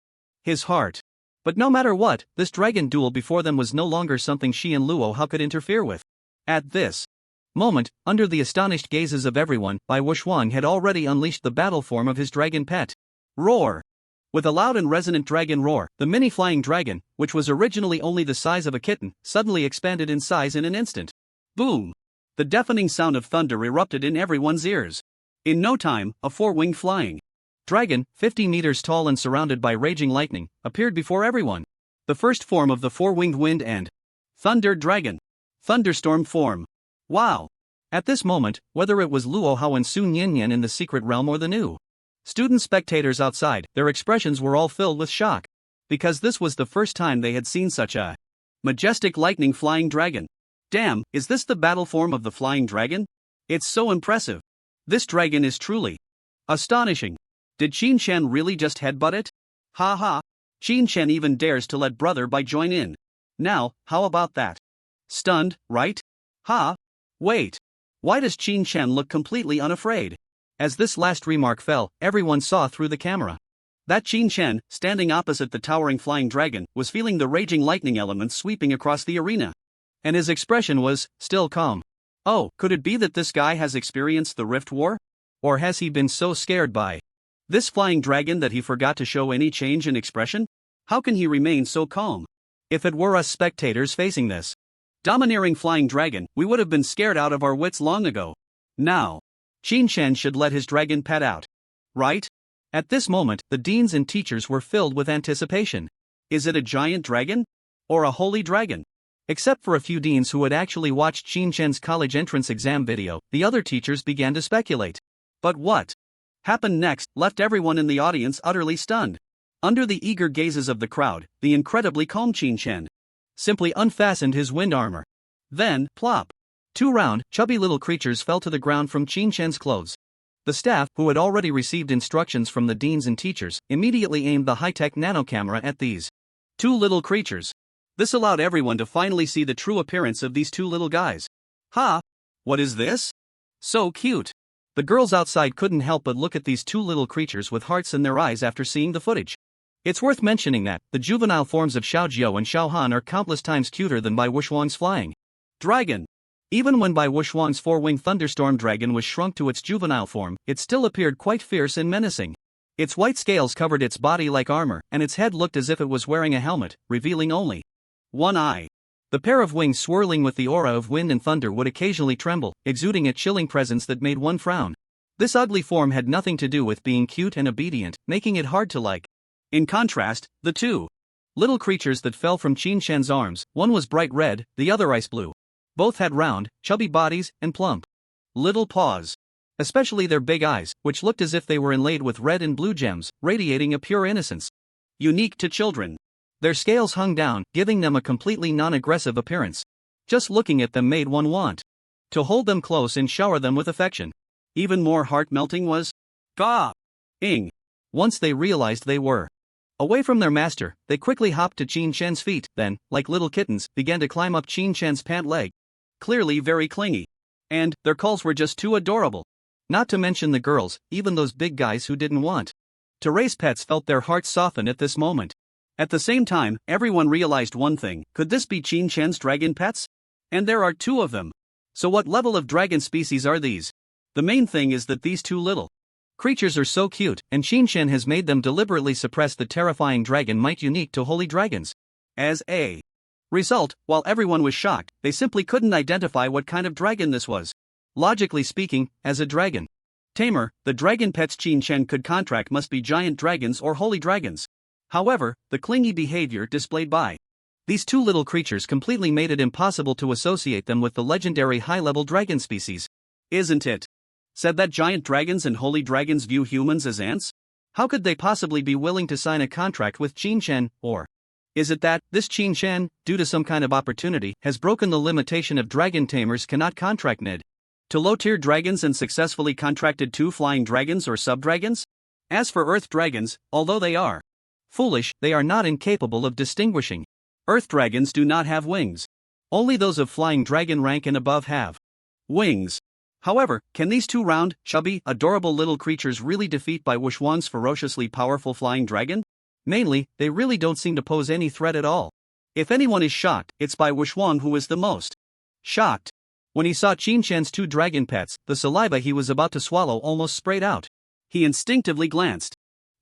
his heart. But no matter what, this dragon duel before them was no longer something she and Luo Hao could interfere with. At this moment, under the astonished gazes of everyone, Bai Wuxuan had already unleashed the battle form of his dragon pet. Roar! With a loud and resonant dragon roar, the mini-flying dragon, which was originally only the size of a kitten, suddenly expanded in size in an instant. Boom! The deafening sound of thunder erupted in everyone's ears. In no time, a four-winged flying dragon, 50 meters tall and surrounded by raging lightning, appeared before everyone. The first form of the four-winged wind and thunder dragon. Thunderstorm form. Wow! At this moment, whether it was Luo Hao and Sun Yanyan in the secret realm or the new student spectators outside, their expressions were all filled with shock. Because this was the first time they had seen such a majestic lightning flying dragon. Damn, is this the battle form of the flying dragon? It's so impressive. This dragon is truly astonishing. Did Qin Chen really just headbutt it? Ha ha. Qin Chen even dares to let Brother Bai join in. Now, how about that? Stunned, right? Ha? Wait. Why does Qin Chen look completely unafraid? As this last remark fell, everyone saw through the camera that Qin Chen, standing opposite the towering flying dragon, was feeling the raging lightning elements sweeping across the arena. And his expression was still calm. Oh, could it be that this guy has experienced the Rift War? Or has he been so scared by this flying dragon that he forgot to show any change in expression? How can he remain so calm? If it were us spectators facing this domineering flying dragon, we would have been scared out of our wits long ago. Now, Qin Chen should let his dragon pet out. Right? At this moment, the deans and teachers were filled with anticipation. Is it a giant dragon? Or a holy dragon? Except for a few deans who had actually watched Qin Chen's college entrance exam video, the other teachers began to speculate. But what happened next left everyone in the audience utterly stunned. Under the eager gazes of the crowd, the incredibly calm Qin Chen simply unfastened his wind armor. Then, plop! 2 round, chubby little creatures fell to the ground from Qin Chen's clothes. The staff, who had already received instructions from the deans and teachers, immediately aimed the high-tech nanocamera at these 2 little creatures. This allowed everyone to finally see the true appearance of these 2 little guys. Ha! What is this? So cute! The girls outside couldn't help but look at these 2 little creatures with hearts in their eyes after seeing the footage. It's worth mentioning that the juvenile forms of Xiaojiao and Xiaohan are countless times cuter than Bai Wuxuan's flying dragon. Even when Bai Wuxuan's 4-winged thunderstorm dragon was shrunk to its juvenile form, it still appeared quite fierce and menacing. Its white scales covered its body like armor, and its head looked as if it was wearing a helmet, revealing only one eye. The pair of wings swirling with the aura of wind and thunder would occasionally tremble, exuding a chilling presence that made one frown. This ugly form had nothing to do with being cute and obedient, making it hard to like. In contrast, the 2 little creatures that fell from Qin Chen's arms, one was bright red, the other ice blue. Both had round, chubby bodies and plump little paws. Especially their big eyes, which looked as if they were inlaid with red and blue gems, radiating a pure innocence unique to children. Their scales hung down, giving them a completely non-aggressive appearance. Just looking at them made one want to hold them close and shower them with affection. Even more heart-melting was Ga-ing. Once they realized they were away from their master, they quickly hopped to Qin Chen's feet, then, like little kittens, began to climb up Qin Chen's pant leg. Clearly very clingy. And their calls were just too adorable. Not to mention the girls, even those big guys who didn't want to raise pets felt their hearts soften at this moment. At the same time, everyone realized one thing: could this be Qin Chen's dragon pets? And there are 2 of them. So what level of dragon species are these? The main thing is that these two little creatures are so cute, and Shinshen has made them deliberately suppress the terrifying dragon might unique to holy dragons. As a result, while everyone was shocked, they simply couldn't identify what kind of dragon this was. Logically speaking, as a dragon Tamer, the dragon pets Shinshen could contract must be giant dragons or holy dragons. However, the clingy behavior displayed by these two little creatures completely made it impossible to associate them with the legendary high-level dragon species. Isn't it said that giant dragons and holy dragons view humans as ants? How could they possibly be willing to sign a contract with Shinshen, or is it that this Shinshen, due to some kind of opportunity, has broken the limitation of dragon tamers cannot contract mid to low-tier dragons and successfully contracted 2 flying dragons or sub-dragons? As for earth dragons, although they are foolish, they are not incapable of distinguishing. Earth dragons do not have wings. Only those of flying dragon rank and above have wings. However, can these two round, chubby, adorable little creatures really defeat Bai Wuxuan's ferociously powerful flying dragon? Mainly, they really don't seem to pose any threat at all. If anyone is shocked, it's Bai Wuxuan who is the most shocked. When he saw Shinshen's 2 dragon pets, the saliva he was about to swallow almost sprayed out. He instinctively glanced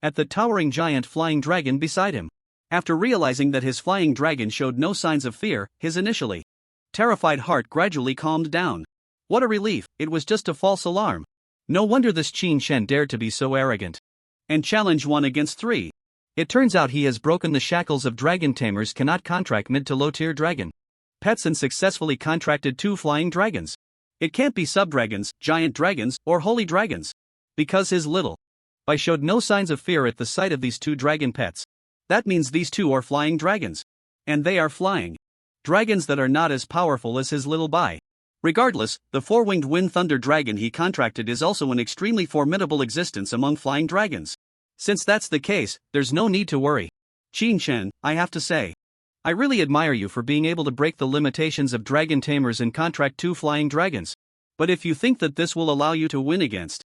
at the towering giant flying dragon beside him. After realizing that his flying dragon showed no signs of fear, his initially terrified heart gradually calmed down. What a relief, it was just a false alarm. No wonder this Shinshen dared to be so arrogant and challenge 1 against 3. It turns out he has broken the shackles of dragon tamers cannot contract mid to low tier dragon pets and successfully contracted 2 flying dragons. It can't be sub-dragons, giant dragons, or holy dragons. Because his little Bai showed no signs of fear at the sight of these 2 dragon pets. That means these 2 are flying dragons. And they are flying dragons that are not as powerful as his little Bai. Regardless, the 4-winged wind thunder dragon he contracted is also an extremely formidable existence among flying dragons. Since that's the case, there's no need to worry. Shinshen, I have to say, I really admire you for being able to break the limitations of dragon tamers and contract 2 flying dragons. But if you think that this will allow you to win against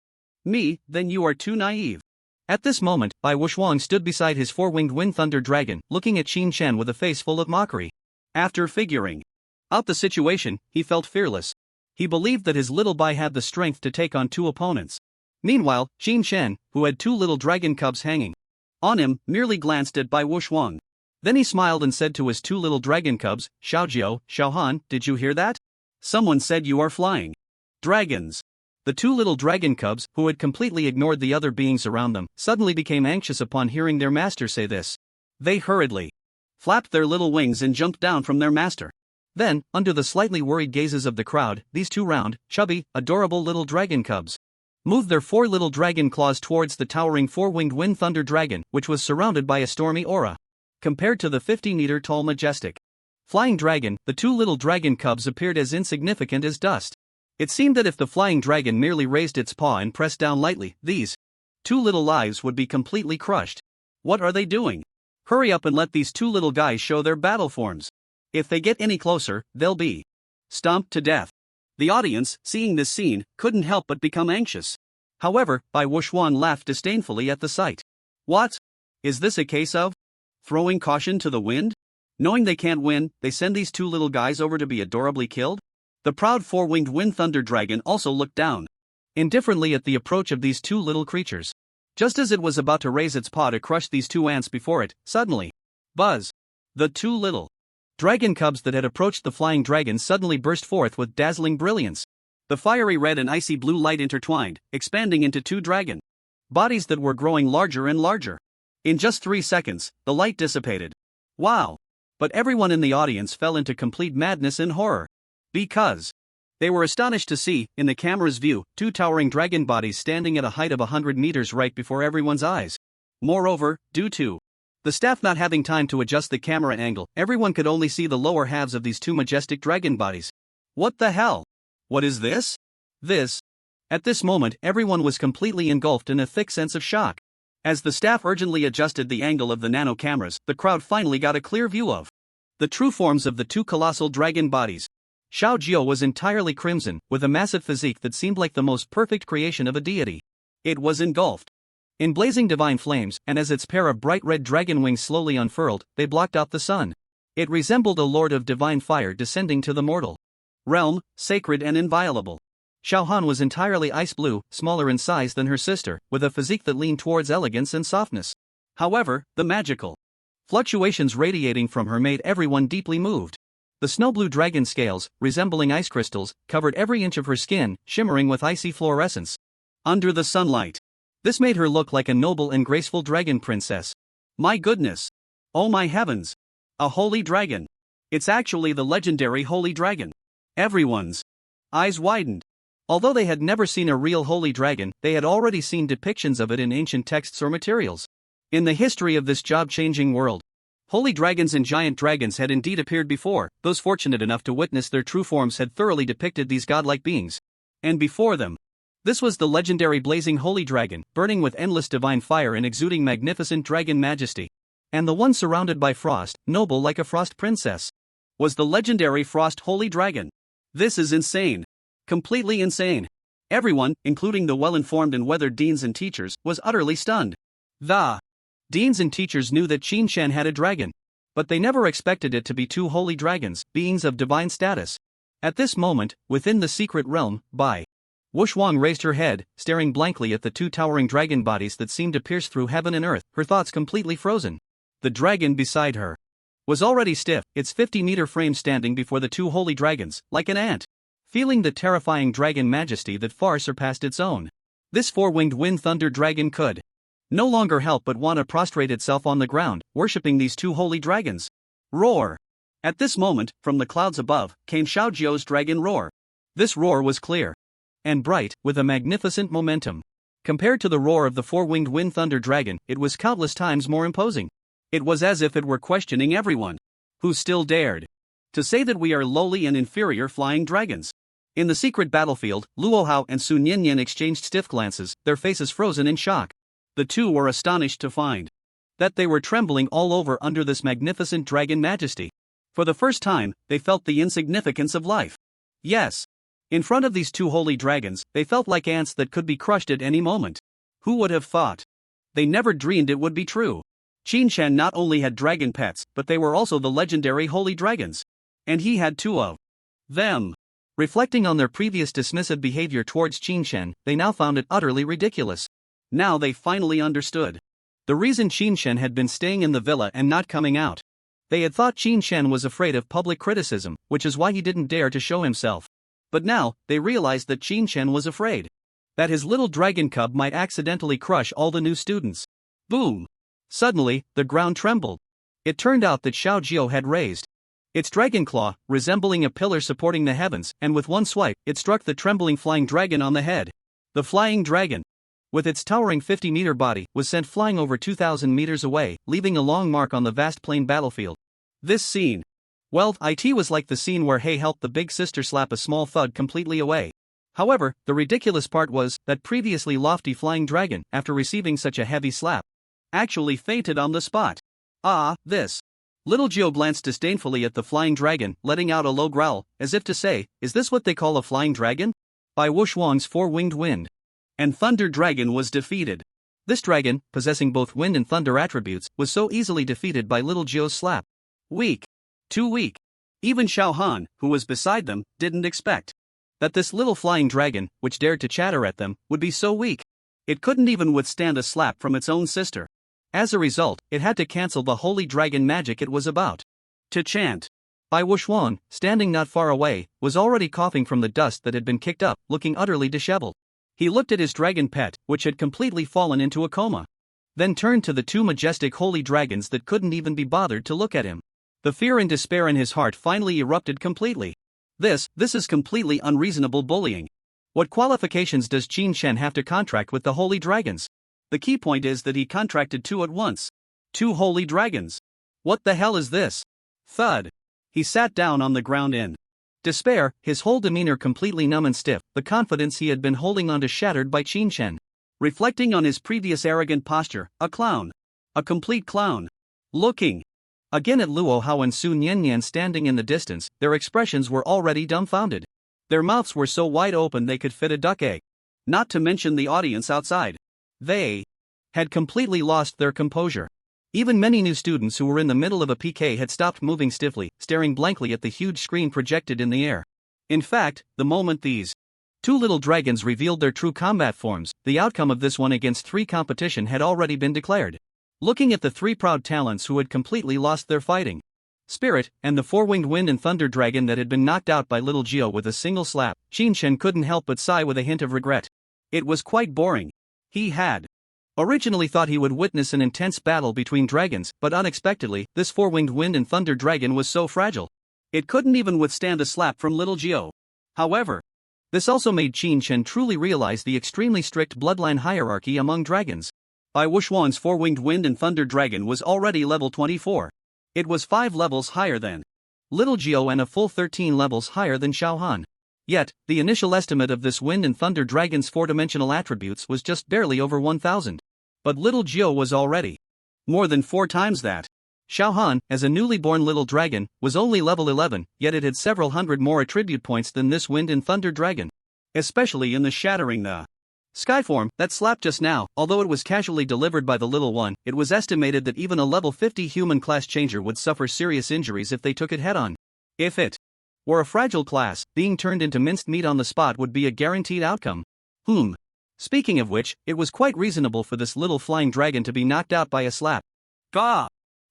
me, then you are too naive. At this moment, Bai Wuxuan stood beside his 4-winged wind thunder dragon, looking at Shinshen with a face full of mockery. After figuring out the situation, he felt fearless. He believed that his little Bai had the strength to take on 2 opponents. Meanwhile, Shinshen, who had 2 little dragon cubs hanging on him, merely glanced at Bai Wuxuan. Then he smiled and said to his 2 little dragon cubs, Xiaojiao, Xiaohan, did you hear that? Someone said you are flying dragons. The 2 little dragon cubs, who had completely ignored the other beings around them, suddenly became anxious upon hearing their master say this. They hurriedly flapped their little wings and jumped down from their master. Then, under the slightly worried gazes of the crowd, these 2 round, chubby, adorable little dragon cubs moved their 4 little dragon claws towards the towering 4-winged wind thunder dragon, which was surrounded by a stormy aura. Compared to the 50-meter tall majestic flying dragon, the 2 little dragon cubs appeared as insignificant as dust. It seemed that if the flying dragon merely raised its paw and pressed down lightly, these 2 little lives would be completely crushed. What are they doing? Hurry up and let these 2 little guys show their battle forms. If they get any closer, they'll be stomped to death. The audience, seeing this scene, couldn't help but become anxious. However, Bai Wuxuan laughed disdainfully at the sight. What? Is this a case of throwing caution to the wind? Knowing they can't win, they send these 2 little guys over to be adorably killed? The proud 4-winged wind thunder dragon also looked down indifferently at the approach of these 2 little creatures. Just as it was about to raise its paw to crush these 2 ants before it, suddenly, buzz! The 2 little dragon cubs that had approached the flying dragon suddenly burst forth with dazzling brilliance. The fiery red and icy blue light intertwined, expanding into 2 dragon bodies that were growing larger and larger. In just 3 seconds, the light dissipated. Wow! But everyone in the audience fell into complete madness and horror. Because they were astonished to see, in the camera's view, 2 towering dragon bodies standing at a height of 100 meters right before everyone's eyes. Moreover, due to the staff not having time to adjust the camera angle, everyone could only see the lower halves of these 2 majestic dragon bodies. What the hell? What is this? At this moment, everyone was completely engulfed in a thick sense of shock. As the staff urgently adjusted the angle of the nano cameras, the crowd finally got a clear view of the true forms of the 2 colossal dragon bodies. Xiao Jiao was entirely crimson, with a massive physique that seemed like the most perfect creation of a deity. It was engulfed in blazing divine flames, and as its pair of bright red dragon wings slowly unfurled, they blocked out the sun. It resembled a lord of divine fire descending to the mortal realm, sacred and inviolable. Xiaohan was entirely ice blue, smaller in size than her sister, with a physique that leaned towards elegance and softness. However, the magical fluctuations radiating from her made everyone deeply moved. The snow-blue dragon scales, resembling ice crystals, covered every inch of her skin, shimmering with icy fluorescence. Under the sunlight, this made her look like a noble and graceful dragon princess. My goodness! Oh my heavens! A holy dragon! It's actually the legendary holy dragon. Everyone's eyes widened. Although they had never seen a real holy dragon, they had already seen depictions of it in ancient texts or materials. In the history of this job-changing world, holy dragons and giant dragons had indeed appeared before. Those fortunate enough to witness their true forms had thoroughly depicted these godlike beings. And before them, this was the legendary blazing holy dragon, burning with endless divine fire and exuding magnificent dragon majesty. And the one surrounded by frost, noble like a frost princess, was the legendary frost holy dragon. This is insane. Completely insane. Everyone, including the well-informed and weathered deans and teachers, was utterly stunned. The deans and teachers knew that Qin Shan had a dragon, but they never expected it to be two holy dragons, beings of divine status. At this moment, within the secret realm, Bai Wuxuang raised her head, staring blankly at the two towering dragon bodies that seemed to pierce through heaven and earth, her thoughts completely frozen. The dragon beside her was already stiff, its 50-meter frame standing before the two holy dragons, like an ant, feeling the terrifying dragon majesty that far surpassed its own. This four-winged wind thunder dragon could no longer help but want to prostrate itself on the ground, worshipping these two holy dragons. Roar! At this moment, from the clouds above, came Xiaojiu's dragon roar. This roar was clear and bright, with a magnificent momentum. Compared to the roar of the four-winged wind thunder dragon, it was countless times more imposing. It was as if it were questioning everyone who still dared to say that we are lowly and inferior flying dragons. In the secret battlefield, Luo Hao and Su Nianyan exchanged stiff glances, their faces frozen in shock. The two were astonished to find that they were trembling all over under this magnificent dragon majesty. For the first time, they felt the insignificance of life. Yes, in front of these two holy dragons, they felt like ants that could be crushed at any moment. Who would have thought? They never dreamed it would be true. Qin Shan not only had dragon pets, but they were also the legendary holy dragons. And he had two of them. Reflecting on their previous dismissive behavior towards Qin Shan, they now found it utterly ridiculous. Now they finally understood the reason Qin Shan had been staying in the villa and not coming out. They had thought Qin Shan was afraid of public criticism, which is why he didn't dare to show himself. But now, they realized that Qin Shan was afraid that his little dragon cub might accidentally crush all the new students. Boom! Suddenly, the ground trembled. It turned out that Xiaojiu had raised its dragon claw, resembling a pillar supporting the heavens, and with one swipe, it struck the trembling flying dragon on the head. The flying dragon, with its towering 50-meter body, was sent flying over 2,000 meters away, leaving a long mark on the vast plain battlefield. This scene, well, it was like the scene where Hei helped the big sister slap a small thug completely away. However, the ridiculous part was that previously lofty flying dragon, after receiving such a heavy slap, actually fainted on the spot. This. Little Jiu glanced disdainfully at the flying dragon, letting out a low growl, as if to say, is this what they call a flying dragon? By Wuxuang's four-winged wind and thunder dragon was defeated. This dragon, possessing both wind and thunder attributes, was so easily defeated by Little Jiu's slap. Weak. Too weak. Even Xiaohan, who was beside them, didn't expect that this little flying dragon, which dared to chatter at them, would be so weak. It couldn't even withstand a slap from its own sister. As a result, it had to cancel the holy dragon magic it was about to chant. Bai Wuxuang, standing not far away, was already coughing from the dust that had been kicked up, looking utterly disheveled. He looked at his dragon pet, which had completely fallen into a coma. Then turned to the two majestic holy dragons that couldn't even be bothered to look at him. The fear and despair in his heart finally erupted completely. This is completely unreasonable bullying. What qualifications does Qin Shan have to contract with the holy dragons? The key point is that he contracted two at once. Two holy dragons. What the hell is this? Thud. He sat down on the ground in despair, his whole demeanor completely numb and stiff, the confidence he had been holding on to shattered by Qin Shan. Reflecting on his previous arrogant posture, a clown. A complete clown. Looking again at Luo Hao and Su Nianyan standing in the distance, their expressions were already dumbfounded. Their mouths were so wide open they could fit a duck egg. Not to mention the audience outside. They had completely lost their composure. Even many new students who were in the middle of a PK had stopped moving stiffly, staring blankly at the huge screen projected in the air. In fact, the moment these two little dragons revealed their true combat forms, the outcome of this 1-against-3 competition had already been declared. Looking at the three proud talents who had completely lost their fighting spirit, and the four-winged wind and thunder dragon that had been knocked out by little Geo with a single slap, Shin couldn't help but sigh with a hint of regret. It was quite boring. He had originally thought he would witness an intense battle between dragons, but unexpectedly, this four-winged wind and thunder dragon was so fragile. It couldn't even withstand a slap from little Geo. However, this also made Shin truly realize the extremely strict bloodline hierarchy among dragons. Bai Wuxuan's four-winged wind and thunder dragon was already level 24. It was 5 levels higher than little Geo and a full 13 levels higher than Xiaohan. Yet, the initial estimate of this wind and thunder dragon's four-dimensional attributes was just barely over 1,000. But little Geo was already more than 4 times that. Xiaohan, as a newly born little dragon, was only level 11, yet it had several hundred more attribute points than this wind and thunder dragon. Especially in the shattering the Skyform that slapped just now. Although it was casually delivered by the little one, it was estimated that even a level 50 human class changer would suffer serious injuries if they took it head-on. If it were a fragile class, being turned into minced meat on the spot would be a guaranteed outcome. Speaking of which, it was quite reasonable for this little flying dragon to be knocked out by a slap. Gah!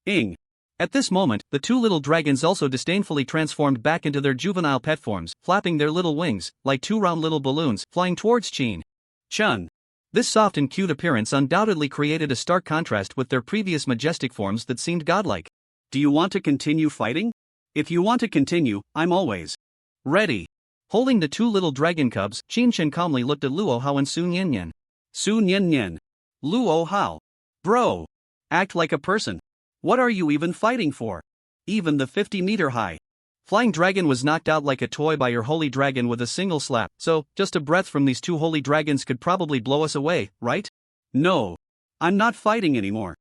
Ing! At this moment, the two little dragons also disdainfully transformed back into their juvenile pet forms, flapping their little wings, like two round little balloons, flying towards Chun. This soft and cute appearance undoubtedly created a stark contrast with their previous majestic forms that seemed godlike. Do you want to continue fighting? If you want to continue, I'm always ready. Holding the two little dragon cubs, Shin calmly looked at Luo Hao and Su Nian. Su Nian. Luo Hao. Bro. Act like a person. What are you even fighting for? Even the 50-meter high flying dragon was knocked out like a toy by your holy dragon with a single slap, so, just a breath from these two holy dragons could probably blow us away, right? No. I'm not fighting anymore.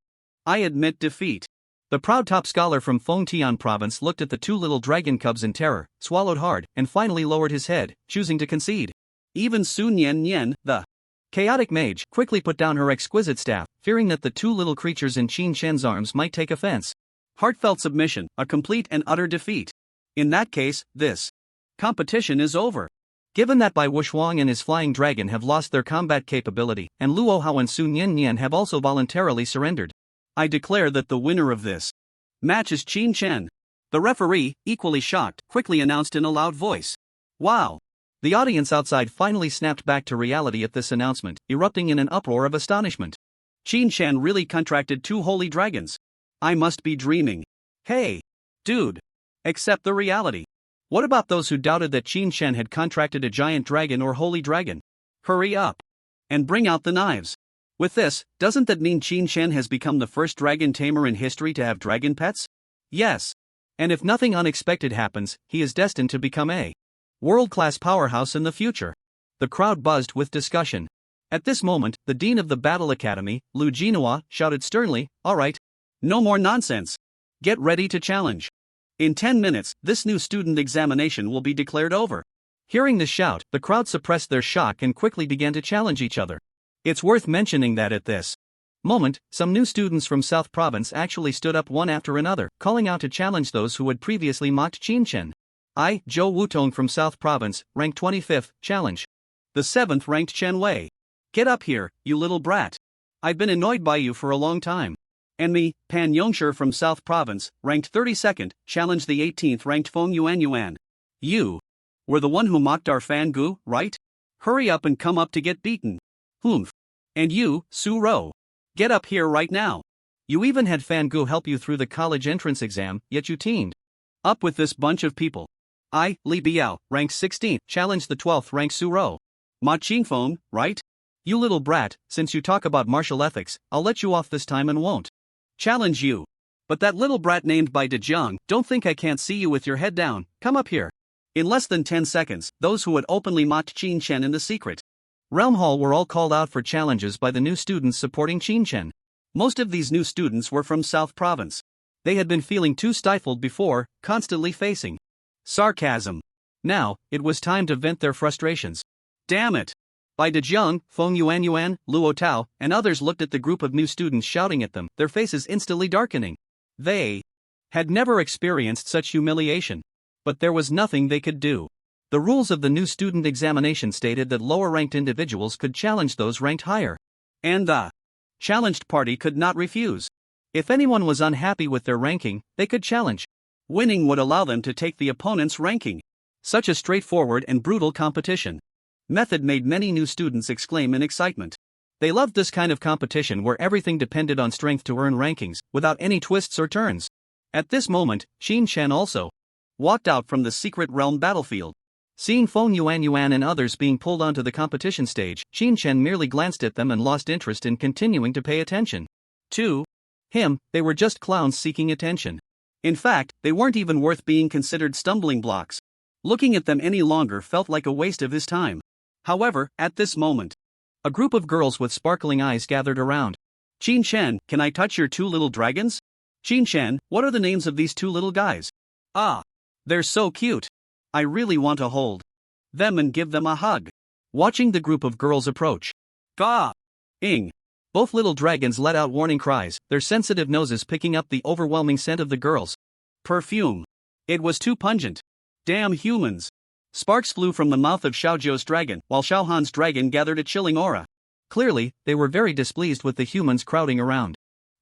I admit defeat. The proud top scholar from Fengtian province looked at the two little dragon cubs in terror, swallowed hard, and finally lowered his head, choosing to concede. Even Su Nian, the chaotic mage, quickly put down her exquisite staff, fearing that the two little creatures in Shen's arms might take offense. Heartfelt submission, a complete and utter defeat. In that case, this competition is over. Given that Bai Wuxuan and his flying dragon have lost their combat capability, and Luo Hao and Su Nian have also voluntarily surrendered, I declare that the winner of this match is Shin. The referee, equally shocked, quickly announced in a loud voice. Wow! The audience outside finally snapped back to reality at this announcement, erupting in an uproar of astonishment. Shin really contracted two holy dragons. I must be dreaming. Hey! Dude! Accept the reality. What about those who doubted that Shin had contracted a giant dragon or holy dragon? Hurry up! And bring out the knives. With this, doesn't that mean Shin has become the first dragon tamer in history to have dragon pets? Yes. And if nothing unexpected happens, he is destined to become a world-class powerhouse in the future. The crowd buzzed with discussion. At this moment, the dean of the Battle Academy, Lu Jinhua, shouted sternly, "All right. No more nonsense. Get ready to challenge. In 10 minutes, this new student examination will be declared over." Hearing the shout, the crowd suppressed their shock and quickly began to challenge each other. It's worth mentioning that at this moment, some new students from South Province actually stood up one after another, calling out to challenge those who had previously mocked Shin. I, Zhou Wutong from South Province, ranked 25th, challenge the 7th ranked Chen Wei. Get up here, you little brat. I've been annoyed by you for a long time. And me, Pan Yongshi from South Province, ranked 32nd, challenge the 18th ranked Feng Yuan. You were the one who mocked our Fan Gu, right? Hurry up and come up to get beaten. Humph. And you, Su Ro. Get up here right now. You even had Fan Gu help you through the college entrance exam, yet you teamed up with this bunch of people. I, Li Biao, ranked 16th, challenged the 12th ranked Su Ro. Ma Qingfeng, right? You little brat, since you talk about martial ethics, I'll let you off this time and won't challenge you. But that little brat named Bai Dejiang, don't think I can't see you with your head down, come up here. In less than 10 seconds, those who had openly mocked Shin in the secret Realm Hall were all called out for challenges by the new students supporting Shin. Most of these new students were from South Province. They had been feeling too stifled before, constantly facing sarcasm. Now, it was time to vent their frustrations. Damn it! Bai Dejiang, Feng Yuan, Luo Tao, and others looked at the group of new students shouting at them, their faces instantly darkening. They had never experienced such humiliation. But there was nothing they could do. The rules of the new student examination stated that lower-ranked individuals could challenge those ranked higher. And the challenged party could not refuse. If anyone was unhappy with their ranking, they could challenge. Winning would allow them to take the opponent's ranking. Such a straightforward and brutal competition method made many new students exclaim in excitement. They loved this kind of competition where everything depended on strength to earn rankings, without any twists or turns. At this moment, Xin Chen also walked out from the secret realm battlefield. Seeing Feng Yuan and others being pulled onto the competition stage, Xin Chen merely glanced at them and lost interest in continuing to pay attention. To him, they were just clowns seeking attention. In fact, they weren't even worth being considered stumbling blocks. Looking at them any longer felt like a waste of his time. However, at this moment, a group of girls with sparkling eyes gathered around. Xin Chen, can I touch your two little dragons? Xin Chen, what are the names of these two little guys? Ah, they're so cute. I really want to hold them and give them a hug. Watching the group of girls approach. Ga! Ing! Both little dragons let out warning cries, their sensitive noses picking up the overwhelming scent of the girls' perfume. It was too pungent. Damn humans! Sparks flew from the mouth of Xiaozhou's dragon, while Xiaohan's dragon gathered a chilling aura. Clearly, they were very displeased with the humans crowding around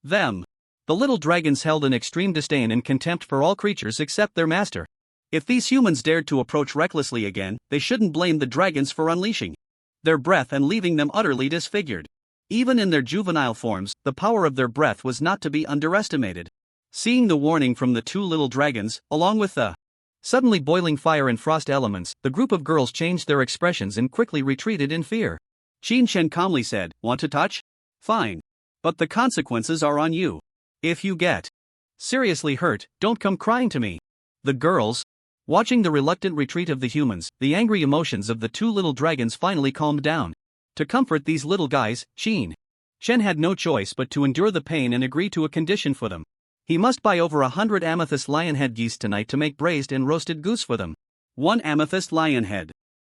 them. The little dragons held an extreme disdain and contempt for all creatures except their master. If these humans dared to approach recklessly again, they shouldn't blame the dragons for unleashing their breath and leaving them utterly disfigured. Even in their juvenile forms, the power of their breath was not to be underestimated. Seeing the warning from the two little dragons, along with the suddenly boiling fire and frost elements, the group of girls changed their expressions and quickly retreated in fear. Xin Chen calmly said, "Want to touch? Fine. But the consequences are on you. If you get seriously hurt, don't come crying to me." The girls, watching the reluctant retreat of the humans, the angry emotions of the two little dragons finally calmed down. To comfort these little guys, Xin Chen had no choice but to endure the pain and agree to a condition for them. He must buy over 100 amethyst lionhead geese tonight to make braised and roasted goose for them. 1 amethyst lionhead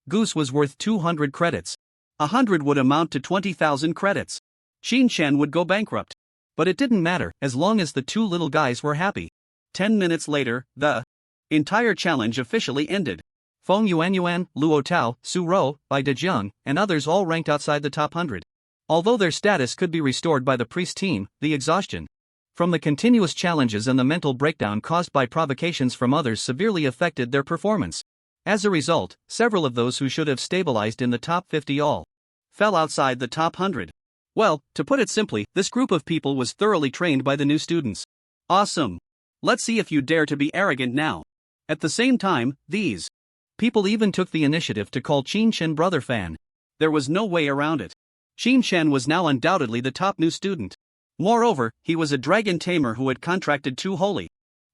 goose was worth 200 credits. 100 would amount to 20,000 credits. Xin Chen would go bankrupt. But it didn't matter, as long as the two little guys were happy. 10 minutes later, the entire challenge officially ended. Feng Yuan, Luo Tao, Su Rou, Bai Dejiang, and others all ranked outside the top 100. Although their status could be restored by the priest team, the exhaustion from the continuous challenges and the mental breakdown caused by provocations from others severely affected their performance. As a result, several of those who should have stabilized in the top 50 all fell outside the top 100. Well, to put it simply, this group of people was thoroughly trained by the new students. Awesome. Let's see if you dare to be arrogant now. At the same time, these people even took the initiative to call Xin Chen brother fan. There was no way around it. Xin Chen was now undoubtedly the top new student. Moreover, he was a dragon tamer who had contracted 2 holy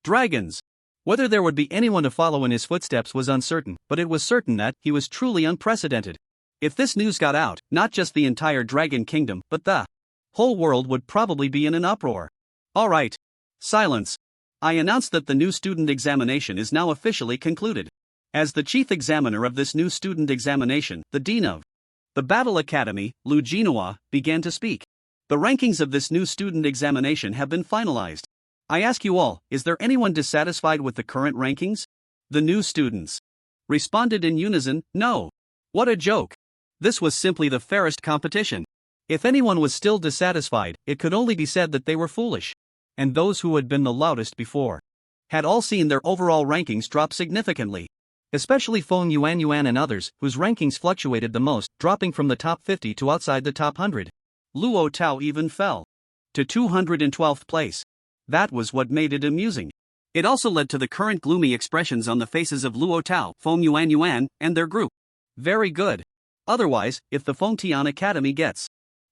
dragons. Whether there would be anyone to follow in his footsteps was uncertain, but it was certain that he was truly unprecedented. If this news got out, not just the entire dragon kingdom, but the whole world would probably be in an uproar. Alright. Silence. I announce that the new student examination is now officially concluded. As the chief examiner of this new student examination, the dean of the Battle Academy, Lu Jinhua, began to speak. The rankings of this new student examination have been finalized. I ask you all, is there anyone dissatisfied with the current rankings? The new students responded in unison, no. What a joke. This was simply the fairest competition. If anyone was still dissatisfied, it could only be said that they were foolish. And those who had been the loudest before had all seen their overall rankings drop significantly. Especially Feng Yuan and others, whose rankings fluctuated the most, dropping from the top 50 to outside the top 100. Luo Tao even fell to 212th place. That was what made it amusing. It also led to the current gloomy expressions on the faces of Luo Tao, Feng Yuan, and their group. Very good. Otherwise, if the Fengtian Academy gets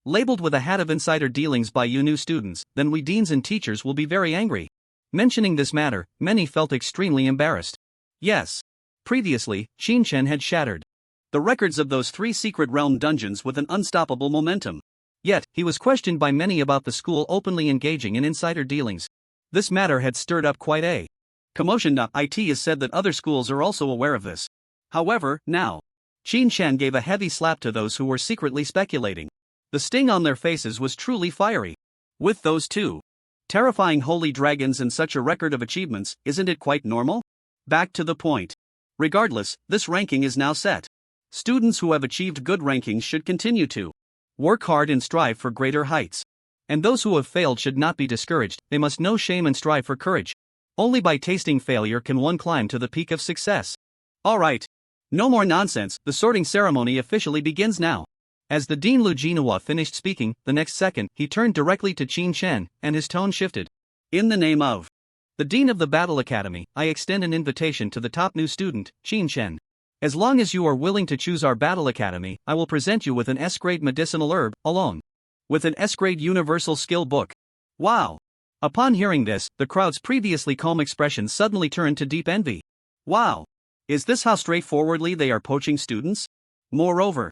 labeled with a hat of insider dealings by you new students, then we deans and teachers will be very angry. Mentioning this matter, many felt extremely embarrassed. Yes. Previously, Xin Chen had shattered the records of those 3 secret realm dungeons with an unstoppable momentum. Yet, he was questioned by many about the school openly engaging in insider dealings. This matter had stirred up quite a commotion. It is said that other schools are also aware of this. However, now, Xin Chen gave a heavy slap to those who were secretly speculating. The sting on their faces was truly fiery. With those 2 terrifying holy dragons and such a record of achievements, isn't it quite normal? Back to the point. Regardless, this ranking is now set. Students who have achieved good rankings should continue to work hard and strive for greater heights. And those who have failed should not be discouraged, they must know shame and strive for courage. Only by tasting failure can one climb to the peak of success. Alright. No more nonsense, the sorting ceremony officially begins now. As the Dean Lu Jinhua finished speaking, the next second, he turned directly to Qin Shen, and his tone shifted. In the name of the Dean of the Battle Academy, I extend an invitation to the top new student, Qin Shen. As long as you are willing to choose our Battle Academy, I will present you with an S-grade medicinal herb, along with an S-grade universal skill book. Wow! Upon hearing this, the crowd's previously calm expression suddenly turned to deep envy. Wow! Is this how straightforwardly they are poaching students? Moreover,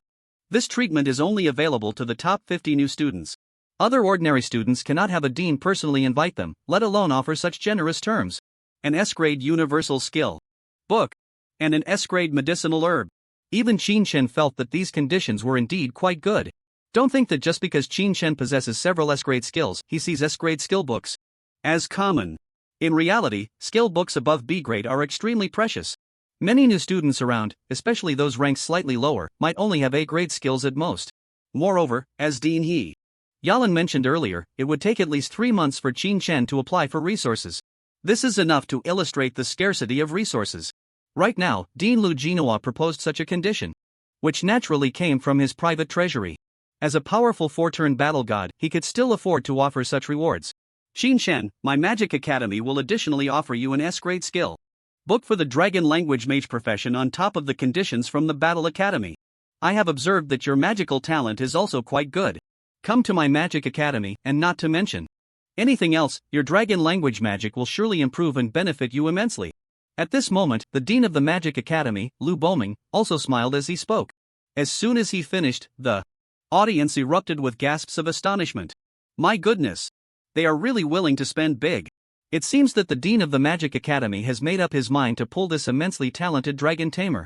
this treatment is only available to the top 50 new students. Other ordinary students cannot have a dean personally invite them, let alone offer such generous terms. An S-grade universal skill book and an S-grade medicinal herb. Even Qin Shen felt that these conditions were indeed quite good. Don't think that just because Qin Shen possesses several S-grade skills, he sees S-grade skill books as common. In reality, skill books above B-grade are extremely precious. Many new students around, especially those ranked slightly lower, might only have A-grade skills at most. Moreover, as Dean He Yalan mentioned earlier, it would take at least 3 months for Qin Shen to apply for resources. This is enough to illustrate the scarcity of resources. Right now, Dean Lu Jinhua proposed such a condition, which naturally came from his private treasury. As a powerful 4-turn battle god, he could still afford to offer such rewards. Qin Shen, my Magic Academy will additionally offer you an S-grade skill book for the Dragon Language Mage profession on top of the conditions from the Battle Academy. I have observed that your magical talent is also quite good. Come to my Magic Academy, and not to mention anything else, your Dragon Language magic will surely improve and benefit you immensely. At this moment, the Dean of the Magic Academy, Lu Boming, also smiled as he spoke. As soon as he finished, the audience erupted with gasps of astonishment. My goodness! They are really willing to spend big. It seems that the Dean of the Magic Academy has made up his mind to pull this immensely talented Dragon Tamer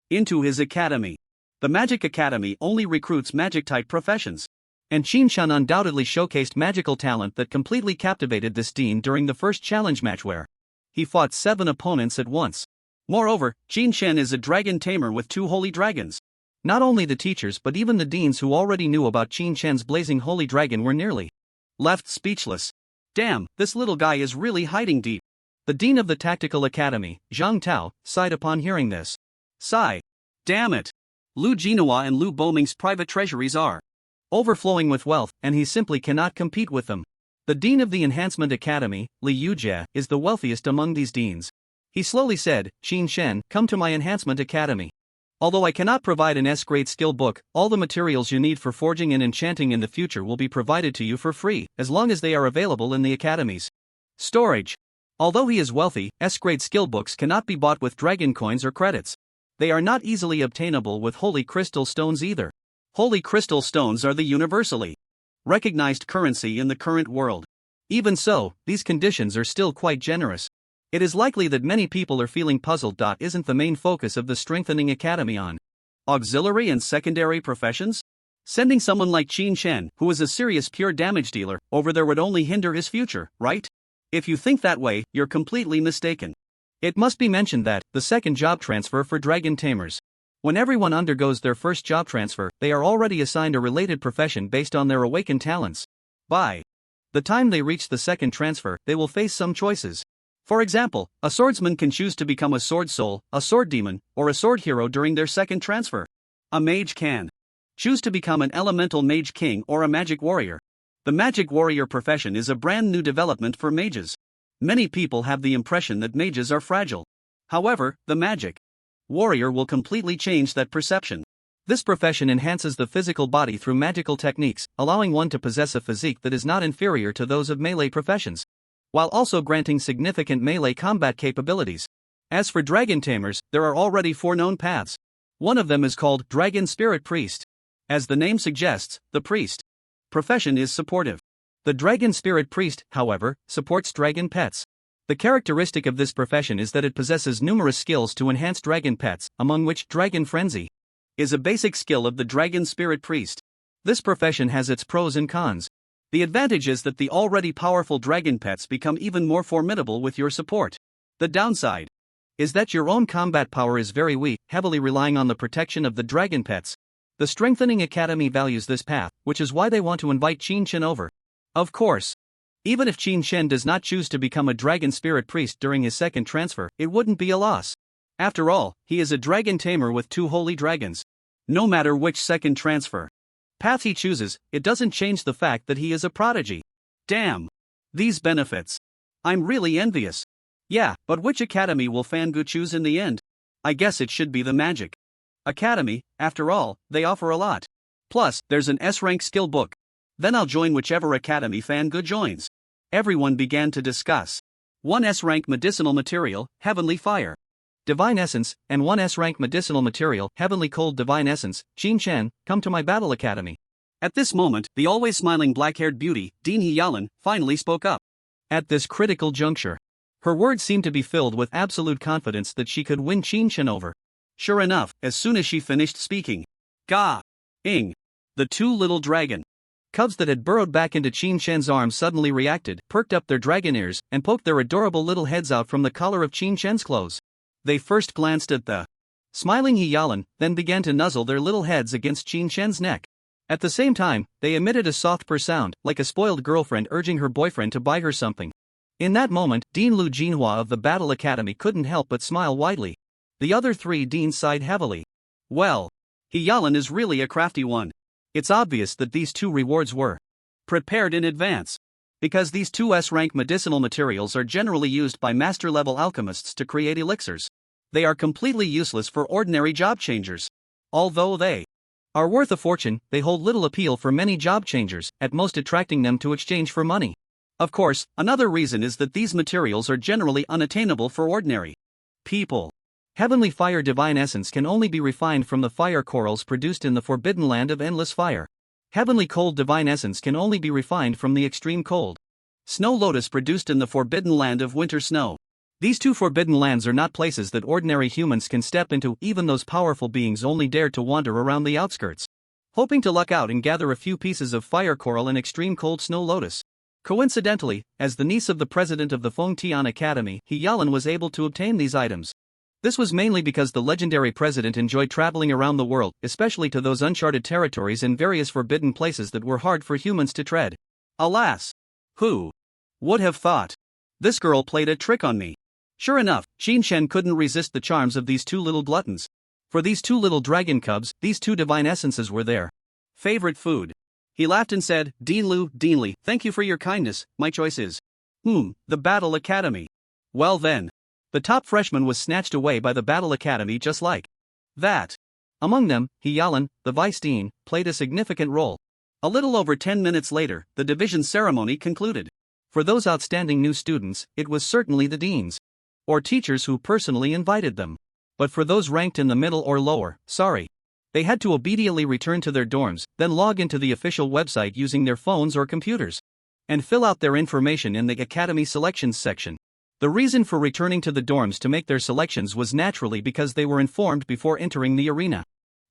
into his academy. The Magic Academy only recruits magic-type professions. And Qin Shen undoubtedly showcased magical talent that completely captivated this Dean during the first challenge match where he fought 7 opponents at once. Moreover, Qin Shen is a Dragon Tamer with 2 holy dragons. Not only the teachers but even the deans who already knew about Qin Shen's blazing holy dragon were nearly left speechless. Damn, this little guy is really hiding deep. The Dean of the Tactical Academy, Zhang Tao, sighed upon hearing this. Sigh. Damn it. Lu Jinhua and Lu Boming's private treasuries are overflowing with wealth, and he simply cannot compete with them. The Dean of the Enhancement Academy, Li Yujie, is the wealthiest among these deans. He slowly said, Qin Shen, come to my Enhancement Academy. Although I cannot provide an S-grade skill book, all the materials you need for forging and enchanting in the future will be provided to you for free, as long as they are available in the Academy's storage. Although he is wealthy, S-grade skill books cannot be bought with dragon coins or credits. They are not easily obtainable with holy crystal stones either. Holy crystal stones are the universally recognized currency in the current world. Even so, these conditions are still quite generous. It is likely that many people are feeling puzzled. Isn't the main focus of the Strengthening Academy on auxiliary and secondary professions? Sending someone like Qin Shen, who is a serious pure damage dealer, over there would only hinder his future, right? If you think that way, you're completely mistaken. It must be mentioned that the second job transfer for Dragon Tamers. When everyone undergoes their first job transfer, they are already assigned a related profession based on their awakened talents. By the time they reach the second transfer, they will face some choices. For example, a swordsman can choose to become a sword soul, a sword demon, or a sword hero during their second transfer. A mage can choose to become an elemental mage king or a magic warrior. The magic warrior profession is a brand new development for mages. Many people have the impression that mages are fragile. However, the magic warrior will completely change that perception. This profession enhances the physical body through magical techniques, allowing one to possess a physique that is not inferior to those of melee professions, while also granting significant melee combat capabilities. As for Dragon Tamers, there are already 4 known paths. One of them is called Dragon Spirit Priest. As the name suggests, the priest profession is supportive. The Dragon Spirit Priest, however, supports dragon pets. The characteristic of this profession is that it possesses numerous skills to enhance dragon pets, among which Dragon Frenzy is a basic skill of the Dragon Spirit Priest. This profession has its pros and cons. The advantage is that the already powerful dragon pets become even more formidable with your support. The downside is that your own combat power is very weak, heavily relying on the protection of the dragon pets. The Strengthening Academy values this path, which is why they want to invite Qin Shen over. Of course. Even if Qin Shen does not choose to become a dragon spirit priest during his second transfer, it wouldn't be a loss. After all, he is a dragon tamer with 2 holy dragons. No matter which second transfer path he chooses, it doesn't change the fact that he is a prodigy. Damn. These benefits. I'm really envious. Yeah, but which academy will Fangu choose in the end? I guess it should be the Magic Academy. After all, they offer a lot. Plus, there's an S-rank skill book. Then I'll join whichever academy Fangu joins. Everyone began to discuss. 1 S-rank medicinal material, Heavenly Fire, Divine Essence, and 1 S-rank medicinal material, Heavenly Cold Divine Essence. Qin Shen, come to my battle academy. At this moment, the always smiling black-haired beauty, Dean Hyalan, finally spoke up. At this critical juncture, her words seemed to be filled with absolute confidence that she could win Qin Shen over. Sure enough, as soon as she finished speaking, Ga-ing, the 2 little dragon cubs that had burrowed back into Qin Shen's arms suddenly reacted, perked up their dragon ears, and poked their adorable little heads out from the collar of Qin Shen's clothes. They first glanced at the smiling Hyalan, then began to nuzzle their little heads against Qin Shen's neck. At the same time, they emitted a soft purr sound, like a spoiled girlfriend urging her boyfriend to buy her something. In that moment, Dean Lu Jinhua of the Battle Academy couldn't help but smile widely. The other 3 deans sighed heavily. Well, Hyalan is really a crafty one. It's obvious that these 2 rewards were prepared in advance, because these 2 S-rank medicinal materials are generally used by master-level alchemists to create elixirs. They are completely useless for ordinary job changers. Although they are worth a fortune, they hold little appeal for many job changers, at most attracting them to exchange for money. Of course, another reason is that these materials are generally unattainable for ordinary people. Heavenly Fire Divine Essence can only be refined from the fire corals produced in the Forbidden Land of Endless Fire. Heavenly Cold Divine Essence can only be refined from the extreme cold Snow Lotus produced in the Forbidden Land of Winter Snow. These 2 forbidden lands are not places that ordinary humans can step into, even those powerful beings only dare to wander around the outskirts, hoping to luck out and gather a few pieces of fire coral and extreme cold Snow Lotus. Coincidentally, as the niece of the president of the Fengtian Academy, Hyalan was able to obtain these items. This was mainly because the legendary president enjoyed traveling around the world, especially to those uncharted territories and various forbidden places that were hard for humans to tread. Alas! Who would have thought? This girl played a trick on me. Sure enough, Qin Shen couldn't resist the charms of these 2 little gluttons. For these 2 little dragon cubs, these 2 divine essences were their favorite food. He laughed and said, Deanly, thank you for your kindness. My choice is the Battle Academy. Well then. The top freshman was snatched away by the Battle Academy just like that. Among them, Hyalan, the vice dean, played a significant role. A little over 10 minutes later, the division ceremony concluded. For those outstanding new students, it was certainly the deans or teachers who personally invited them. But for those ranked in the middle or lower, sorry. They had to obediently return to their dorms, then log into the official website using their phones or computers, and fill out their information in the Academy Selections section. The reason for returning to the dorms to make their selections was naturally because they were informed before entering the arena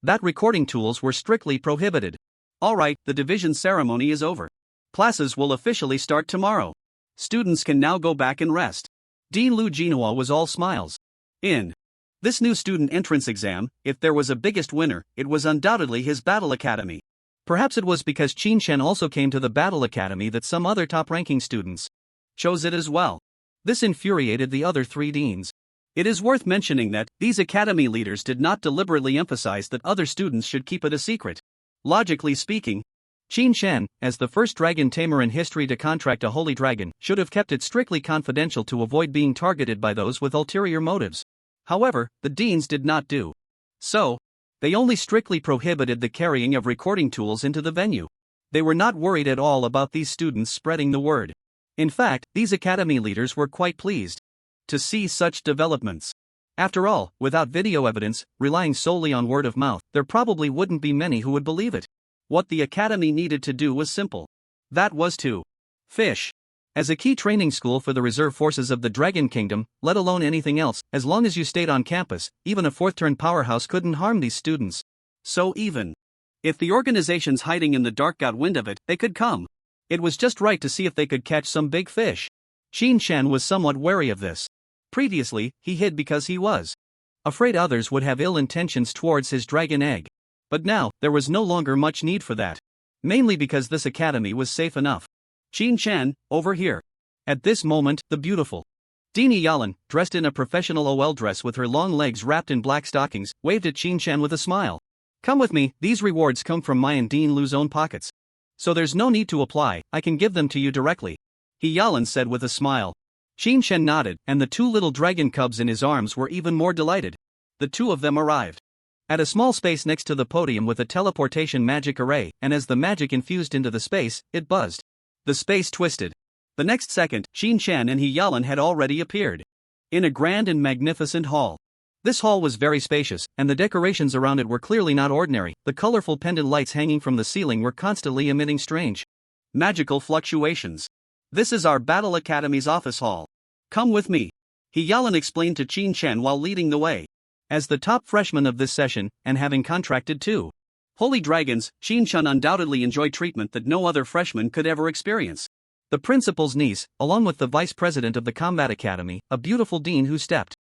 that recording tools were strictly prohibited. Alright, the division ceremony is over. Classes will officially start tomorrow. Students can now go back and rest. Dean Lu Jinhua was all smiles. In this new student entrance exam, if there was a biggest winner, it was undoubtedly his Battle Academy. Perhaps it was because Qin Shen also came to the Battle Academy that some other top-ranking students chose it as well. This infuriated the other 3 deans. It is worth mentioning that these academy leaders did not deliberately emphasize that other students should keep it a secret. Logically speaking, Qin Shen, as the first dragon tamer in history to contract a holy dragon, should have kept it strictly confidential to avoid being targeted by those with ulterior motives. However, the deans did not do so. They only strictly prohibited the carrying of recording tools into the venue. They were not worried at all about these students spreading the word. In fact, these academy leaders were quite pleased to see such developments. After all, without video evidence, relying solely on word of mouth, there probably wouldn't be many who would believe it. What the academy needed to do was simple. That was to fish as a key training school for the reserve forces of the Dragon Kingdom, let alone anything else. As long as you stayed on campus, even a fourth-turn powerhouse couldn't harm these students. So even if the organizations hiding in the dark got wind of it, they could come. It was just right to see if they could catch some big fish. Qin Shen was somewhat wary of this. Previously, he hid because he was afraid others would have ill intentions towards his dragon egg. But now, there was no longer much need for that. Mainly because this academy was safe enough. Qin-chan, over here. At this moment, the beautiful Dini Yalan, dressed in a professional OL dress with her long legs wrapped in black stockings, waved at Qin-chan with a smile. Come with me, these rewards come from my and Dean Lu's own pockets. So there's no need to apply, I can give them to you directly. He Yalan said with a smile. Qin-chan nodded, and the two little dragon cubs in his arms were even more delighted. The two of them arrived at a small space next to the podium with a teleportation magic array, and as the magic infused into the space, it buzzed. The space twisted. The next second, Qin-chan and He Yalan had already appeared in a grand and magnificent hall. This hall was very spacious, and the decorations around it were clearly not ordinary. The colorful pendant lights hanging from the ceiling were constantly emitting strange magical fluctuations. This is our Battle Academy's office hall. Come with me. He Yalan explained to Qin-chan while leading the way. As the top freshman of this session, and having contracted two holy dragons, Qin-chan undoubtedly enjoyed treatment that no other freshman could ever experience. The principal's niece, along with the vice president of the Combat Academy, a beautiful dean who stepped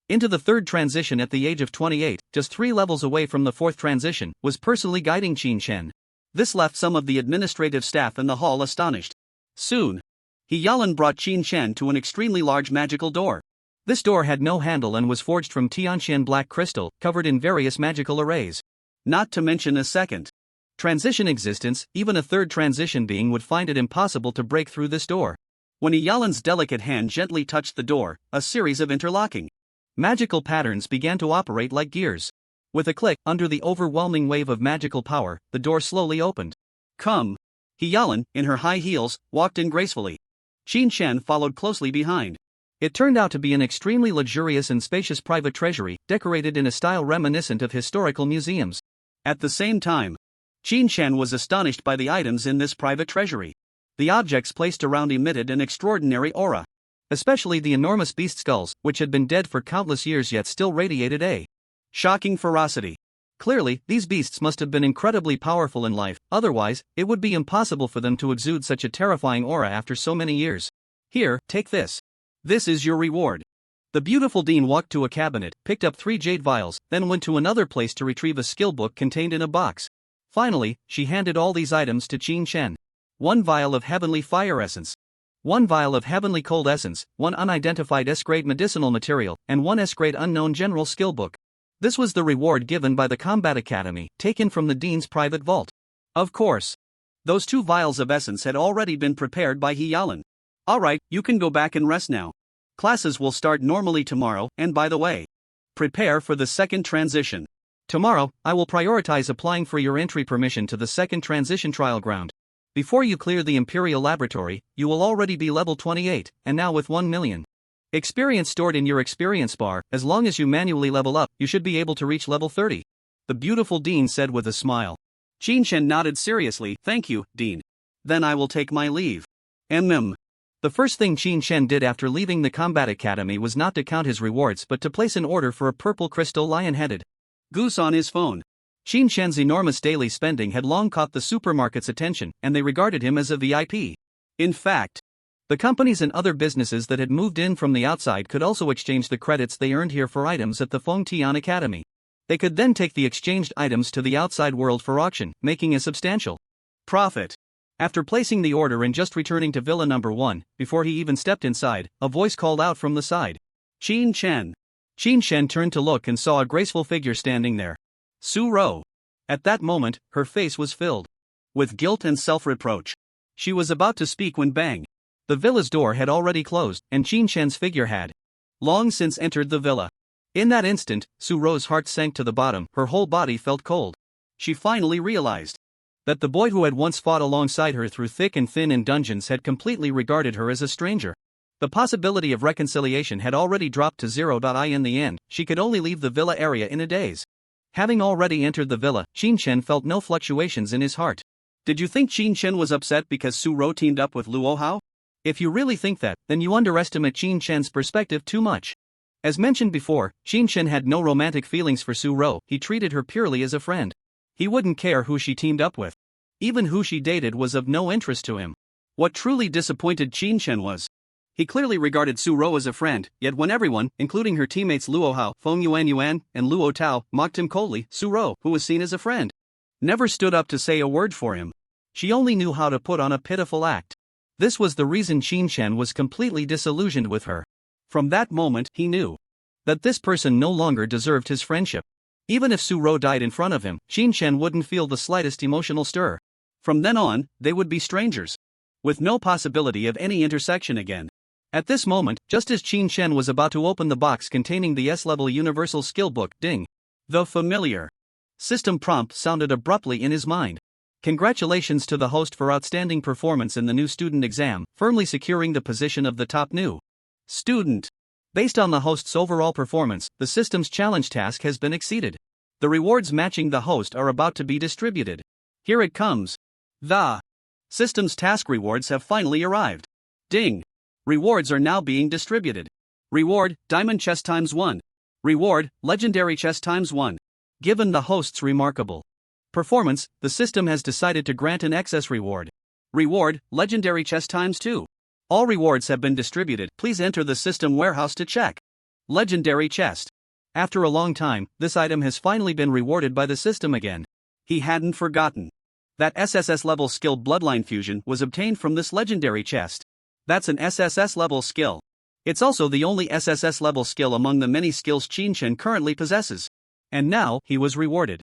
into the third transition at the age of 28, just 3 levels away from the fourth transition, was personally guiding Qin-chan. This left some of the administrative staff in the hall astonished. Soon, He Yalan brought Qin-chan to an extremely large magical door. This door had no handle and was forged from Tianqian black crystal, covered in various magical arrays. Not to mention a second transition existence, even a third transition being would find it impossible to break through this door. When He Yalan's delicate hand gently touched the door, a series of interlocking magical patterns began to operate like gears. With a click, under the overwhelming wave of magical power, the door slowly opened. Come. He Yalan, in her high heels, walked in gracefully. Qin-chan followed closely behind. It turned out to be an extremely luxurious and spacious private treasury, decorated in a style reminiscent of historical museums. At the same time, Qin-chan was astonished by the items in this private treasury. The objects placed around emitted an extraordinary aura. Especially the enormous beast skulls, which had been dead for countless years yet still radiated a shocking ferocity. Clearly, these beasts must have been incredibly powerful in life, otherwise, it would be impossible for them to exude such a terrifying aura after so many years. Here, take this. This is your reward. The beautiful dean walked to a cabinet, picked up 3 jade vials, then went to another place to retrieve a skill book contained in a box. Finally, she handed all these items to Qin-chan. 1 vial of heavenly fire essence, 1 vial of heavenly cold essence, 1 unidentified S-grade medicinal material, and 1 S-grade unknown general skill book. This was the reward given by the Combat Academy, taken from the dean's private vault. Of course, those 2 vials of essence had already been prepared by He Yalan. Alright, you can go back and rest now. Classes will start normally tomorrow, and by the way, prepare for the second transition. Tomorrow, I will prioritize applying for your entry permission to the second transition trial ground. Before you clear the Imperial Laboratory, you will already be level 28, and now with 1 million experience stored in your experience bar, as long as you manually level up, you should be able to reach level 30. The beautiful dean said with a smile. Qin-chan nodded seriously. Thank you, dean. Then I will take my leave. The first thing Qin-chan did after leaving the Combat Academy was not to count his rewards but to place an order for a purple crystal lion-headed goose on his phone. Qin-chan's enormous daily spending had long caught the supermarket's attention, and they regarded him as a VIP. In fact, the companies and other businesses that had moved in from the outside could also exchange the credits they earned here for items at the Fengtian Academy. They could then take the exchanged items to the outside world for auction, making a substantial profit. After placing the order and just returning to Villa Number 1, before he even stepped inside, a voice called out from the side. Qin-chan. Qin-chan turned to look and saw a graceful figure standing there. Su-ro. At that moment, her face was filled with guilt and self-reproach. She was about to speak when bang. The villa's door had already closed, and Qin-chan's figure had long since entered the villa. In that instant, Su-ro's heart sank to the bottom, her whole body felt cold. She finally realized that the boy who had once fought alongside her through thick and thin in dungeons had completely regarded her as a stranger. The possibility of reconciliation had already dropped to 0. In the end, she could only leave the villa area in a daze. Having already entered the villa, Qin-chen felt no fluctuations in his heart. Did you think Qin-chen was upset because Su-ro teamed up with Luo Hao? If you really think that, then you underestimate Qin-chen's perspective too much. As mentioned before, Qin-chen had no romantic feelings for Su-ro, he treated her purely as a friend. He wouldn't care who she teamed up with. Even who she dated was of no interest to him. What truly disappointed Qin-chen was He clearly regarded Su-ro as a friend, yet when everyone, including her teammates Luo Hao, Feng Yuan, and Luo Tao, mocked him coldly, Su-ro, who was seen as a friend, never stood up to say a word for him. She only knew how to put on a pitiful act. This was the reason Qin Shen was completely disillusioned with her. From that moment, he knew that this person no longer deserved his friendship. Even if Su-ro died in front of him, Qin Shen wouldn't feel the slightest emotional stir. From then on, they would be strangers, with no possibility of any intersection again. At this moment, just as Qin Shen was about to open the box containing the S-level Universal Skill Book, ding! The familiar system prompt sounded abruptly in his mind. Congratulations to the host for outstanding performance in the new student exam, firmly securing the position of the top new student. Based on the host's overall performance, the system's challenge task has been exceeded. The rewards matching the host are about to be distributed. Here it comes. The system's task rewards have finally arrived. Ding! Rewards are now being distributed. Reward, Diamond Chest ×1. Reward, Legendary Chest ×1. Given the host's remarkable performance, the system has decided to grant an excess reward. Reward, Legendary Chest ×2. All rewards have been distributed. Please enter the system warehouse to check. Legendary Chest. After a long time, this item has finally been rewarded by the system again. He hadn't forgotten that SSS level skill Bloodline Fusion was obtained from this legendary chest. That's an SSS level skill. It's also the only SSS level skill among the many skills Qin Shen currently possesses. And now, he was rewarded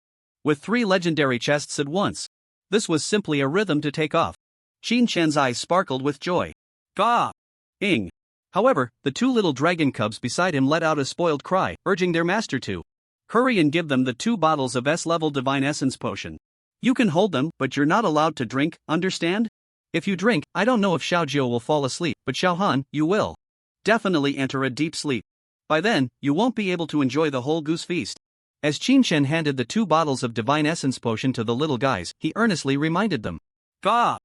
with 3 legendary chests at once. This was simply a rhythm to take off. Qin Shen's eyes sparkled with joy. Gah! Ing! However, the 2 little dragon cubs beside him let out a spoiled cry, urging their master to hurry and give them the 2 bottles of S-level Divine Essence Potion. You can hold them, but you're not allowed to drink, understand? If you drink, I don't know if Xiaojiu will fall asleep, but Xiaohan, you will definitely enter a deep sleep. By then, you won't be able to enjoy the whole goose feast. As Qin Shen handed the 2 bottles of Divine Essence Potion to the little guys, he earnestly reminded them. Gah!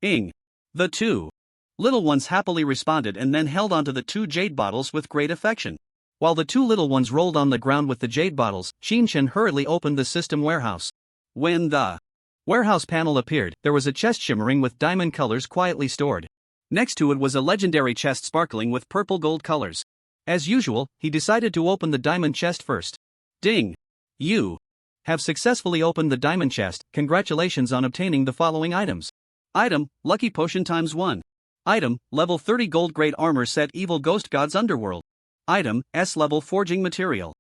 Ing! The 2 little ones happily responded and then held onto the 2 jade bottles with great affection. While the 2 little ones rolled on the ground with the jade bottles, Qin Shen hurriedly opened the system warehouse. When the warehouse panel appeared, there was a chest shimmering with diamond colors quietly stored. Next to it was a legendary chest sparkling with purple gold colors. As usual, he decided to open the diamond chest first. Ding! You have successfully opened the diamond chest. Congratulations on obtaining the following items. Item, Lucky Potion ×1. Item, Level 30 Gold Grade Armor Set Evil Ghost God's Underworld. Item, S-Level Forging Material.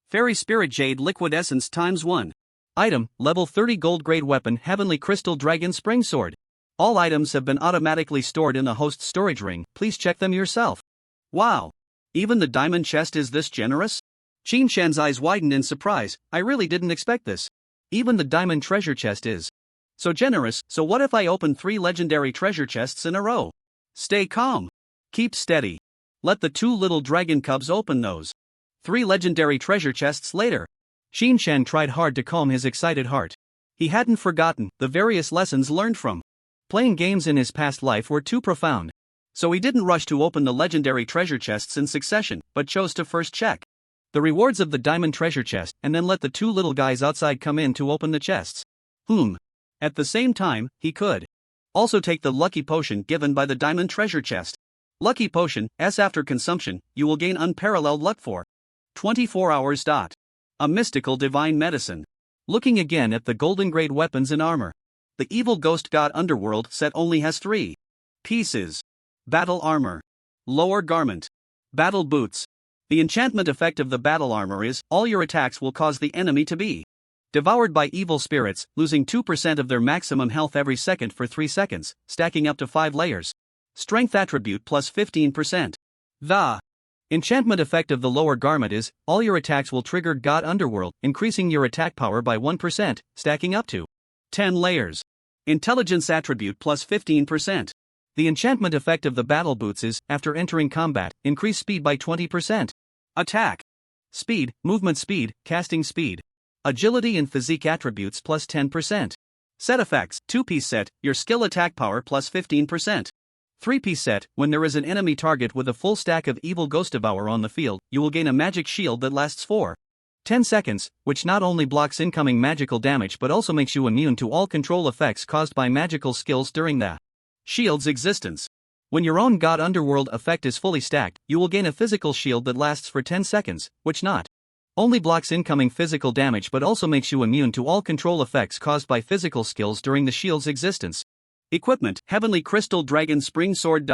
Fairy Spirit Jade Liquid Essence ×1. Item, Level 30 Gold Grade Weapon Heavenly Crystal Dragon Spring Sword. All items have been automatically stored in the host's storage ring, please check them yourself. Wow! Even the diamond chest is this generous? Qin Shen's eyes widened in surprise. I really didn't expect this. Even the diamond treasure chest is so generous. So what if I open 3 legendary treasure chests in a row? Stay calm. Keep steady. Let the 2 little dragon cubs open those 3 legendary treasure chests later. Qin Shen tried hard to calm his excited heart. He hadn't forgotten the various lessons learned from playing games in his past life were too profound. So he didn't rush to open the legendary treasure chests in succession, but chose to first check the rewards of the diamond treasure chest and then let the 2 little guys outside come in to open the chests. At the same time, he could also take the lucky potion given by the diamond treasure chest. Lucky potion, after consumption, you will gain unparalleled luck for 24 hours. A mystical divine medicine. Looking again at the golden grade weapons and armor. The Evil Ghost God Underworld set only has 3 pieces. Battle Armor. Lower Garment. Battle Boots. The enchantment effect of the battle armor is, all your attacks will cause the enemy to be devoured by evil spirits, losing 2% of their maximum health every second for 3 seconds, stacking up to 5 layers. Strength attribute plus 15%. The enchantment effect of the lower garment is, all your attacks will trigger God Underworld, increasing your attack power by 1%, stacking up to 10 layers. Intelligence attribute plus 15%. The enchantment effect of the battle boots is, after entering combat, increase speed by 20%. Attack speed, movement speed, casting speed, agility and physique attributes plus 10%. Set effects, 2-piece set, your skill attack power plus 15%. 3-piece set, when there is an enemy target with a full stack of Evil Ghost Devour on the field, you will gain a magic shield that lasts for 10 seconds, which not only blocks incoming magical damage but also makes you immune to all control effects caused by magical skills during the shield's existence. When your own God Underworld effect is fully stacked, you will gain a physical shield that lasts for 10 seconds, which not only blocks incoming physical damage but also makes you immune to all control effects caused by physical skills during the shield's existence. Equipment: Heavenly Crystal Dragon Spring Sword.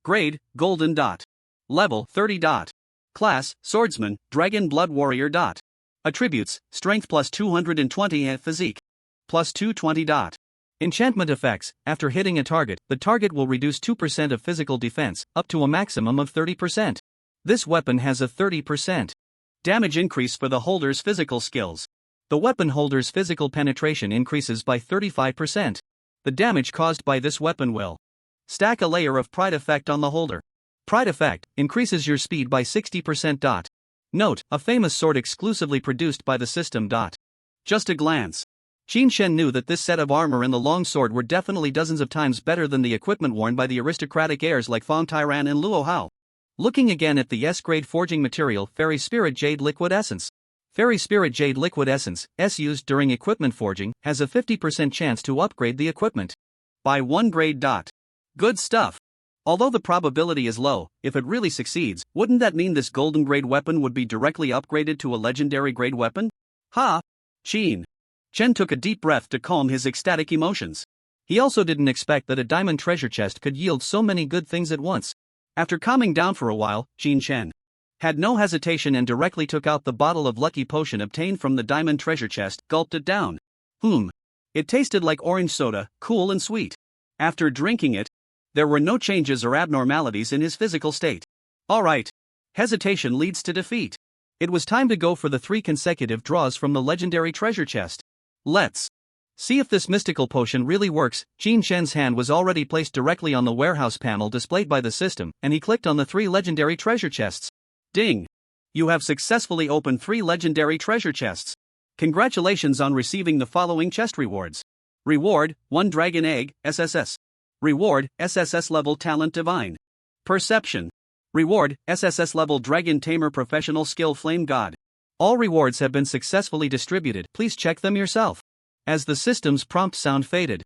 Grade: Golden. Level: 30. Class: Swordsman, Dragon Blood Warrior. Attributes: Strength plus 220 and Physique plus 220. Enchantment effects: after hitting a target, the target will reduce 2% of physical defense, up to a maximum of 30%. This weapon has a 30% damage increase for the holder's physical skills. The weapon holder's physical penetration increases by 35%. The damage caused by this weapon will stack a layer of Pride effect on the holder. Pride effect increases your speed by 60%. Note: a famous sword exclusively produced by the system. Just a glance, Qin Shen knew that this set of armor and the long sword were definitely dozens of times better than the equipment worn by the aristocratic heirs like Fong Tyran and Luo Hao. Looking again at the S-grade forging material, Fairy Spirit Jade Liquid Essence. Fairy Spirit Jade Liquid Essence, S used during equipment forging, has a 50% chance to upgrade the equipment by 1 grade. Good stuff. Although the probability is low, if it really succeeds, wouldn't that mean this golden grade weapon would be directly upgraded to a legendary grade weapon? Ha! Qin Chen took a deep breath to calm his ecstatic emotions. He also didn't expect that a diamond treasure chest could yield so many good things at once. After calming down for a while, Qin Chen had no hesitation and directly took out the bottle of lucky potion obtained from the diamond treasure chest, gulped it down. It tasted like orange soda, cool and sweet. After drinking it, there were no changes or abnormalities in his physical state. Alright. Hesitation leads to defeat. It was time to go for the 3 consecutive draws from the legendary treasure chest. Let's see if this mystical potion really works. Qin Shen's hand was already placed directly on the warehouse panel displayed by the system, and he clicked on the 3 legendary treasure chests. Ding! You have successfully opened 3 legendary treasure chests. Congratulations on receiving the following chest rewards. Reward: 1 Dragon Egg, SSS. Reward: SSS level Talent Divine. Perception. Reward: SSS level Dragon Tamer Professional Skill Flame God. All rewards have been successfully distributed, please check them yourself. As the system's prompt sound faded,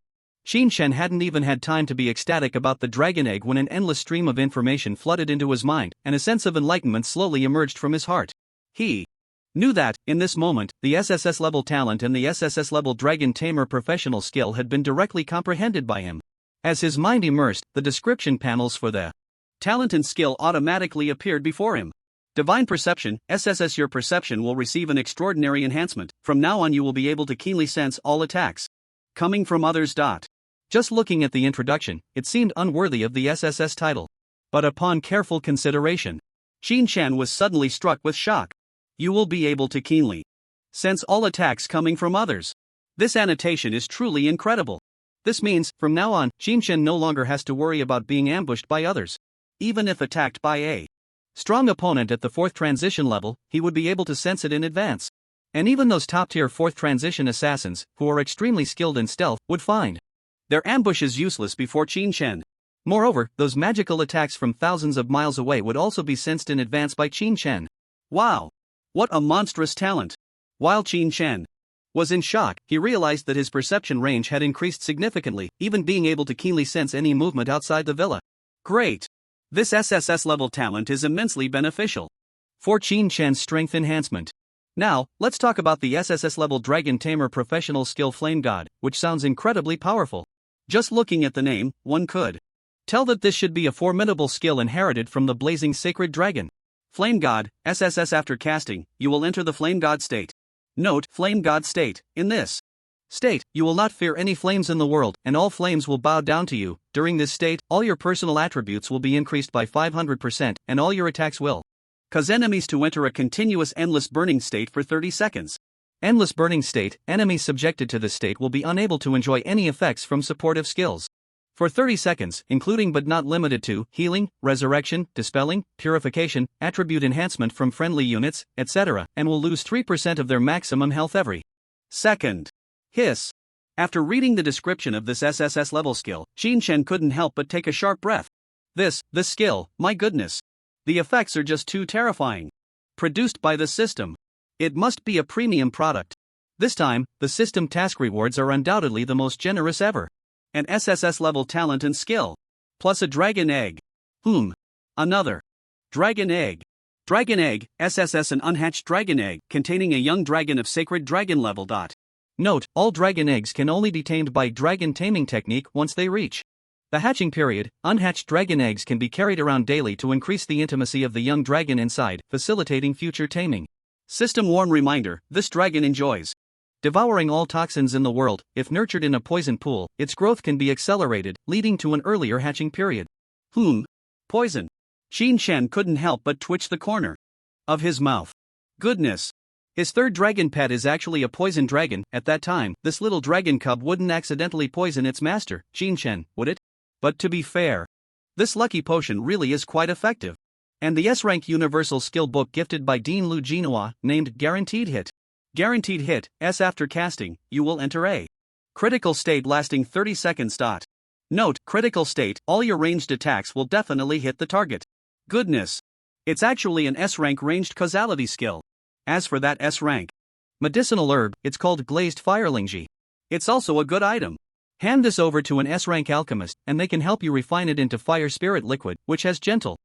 Qin Shen hadn't even had time to be ecstatic about the dragon egg when an endless stream of information flooded into his mind, and a sense of enlightenment slowly emerged from his heart. He knew that, in this moment, the SSS level talent and the SSS level Dragon Tamer professional skill had been directly comprehended by him. As his mind immersed, the description panels for the talent and skill automatically appeared before him. Divine Perception, SSS. Your perception will receive an extraordinary enhancement. From now on you will be able to keenly sense all attacks coming from others. Just looking at the introduction, it seemed unworthy of the SSS title. But upon careful consideration, Qin Shen was suddenly struck with shock. You will be able to keenly sense all attacks coming from others. This annotation is truly incredible. This means, from now on, Qin Shen no longer has to worry about being ambushed by others. Even if attacked by a strong opponent at the 4th transition level, he would be able to sense it in advance. And even those top-tier 4th transition assassins, who are extremely skilled in stealth, would find their ambushes useless before Qin Shen. Moreover, those magical attacks from thousands of miles away would also be sensed in advance by Qin Shen. Wow! What a monstrous talent! While Qin Shen was in shock, he realized that his perception range had increased significantly, even being able to keenly sense any movement outside the villa. Great! This SSS level talent is immensely beneficial for Qin Shen's strength enhancement. Now, let's talk about the SSS level Dragon Tamer Professional Skill Flame God, which sounds incredibly powerful. Just looking at the name, one could tell that this should be a formidable skill inherited from the blazing sacred dragon. Flame God, SSS. After casting, you will enter the Flame God state. Note: Flame God state. In this state, you will not fear any flames in the world, and all flames will bow down to you. During this state, all your personal attributes will be increased by 500%, and all your attacks will cause enemies to enter a continuous endless burning state for 30 seconds. Endless burning state: enemies subjected to this state will be unable to enjoy any effects from supportive skills for 30 seconds, including but not limited to healing, resurrection, dispelling, purification, attribute enhancement from friendly units, etc., and will lose 3% of their maximum health every second. Hiss. After reading the description of this SSS level skill, Qin Shen couldn't help but take a sharp breath. This skill, my goodness. The effects are just too terrifying. Produced by the system. It must be a premium product. This time, the system task rewards are undoubtedly the most generous ever. An SSS level talent and skill. Plus a dragon egg. Another. Dragon egg. Dragon egg, SSS, an unhatched dragon egg containing a young dragon of sacred dragon level. Note, all dragon eggs can only be tamed by dragon taming technique once they reach the hatching period. Unhatched dragon eggs can be carried around daily to increase the intimacy of the young dragon inside, facilitating future taming. System warm reminder, this dragon enjoys devouring all toxins in the world. If nurtured in a poison pool, its growth can be accelerated, leading to an earlier hatching period. Poison. Qin Shen couldn't help but twitch the corner of his mouth. Goodness. His third dragon pet is actually a poison dragon. At that time, this little dragon cub wouldn't accidentally poison its master, Qin Shen, would it? But to be fair, this lucky potion really is quite effective. And the S-rank universal skill book gifted by Dean Lu Jinhua, named Guaranteed Hit. Guaranteed Hit, S after casting, you will enter a critical state lasting 30 seconds. Note, critical state, all your ranged attacks will definitely hit the target. Goodness. It's actually an S-rank ranged causality skill. As for that S-rank medicinal herb, it's called glazed firelingji. It's also a good item. Hand this over to an S-rank alchemist, and they can help you refine it into fire spirit liquid, which has gentle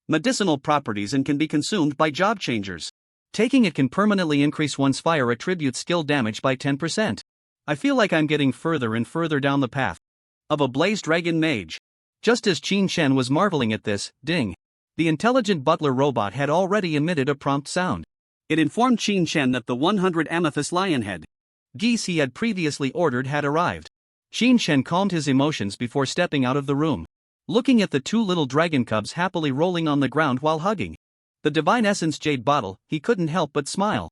medicinal properties and can be consumed by job changers. Taking it can permanently increase one's fire attribute skill damage by 10%. I feel like I'm getting further and further down the path of a blaze dragon mage. Just as Qin Shen was marveling at this, ding. The intelligent butler robot had already emitted a prompt sound. It informed Qin Shen that the 100 amethyst lionhead geese he had previously ordered had arrived. Qin Shen calmed his emotions before stepping out of the room, looking at the two little dragon cubs happily rolling on the ground while hugging the Divine Essence jade bottle. He couldn't help but smile.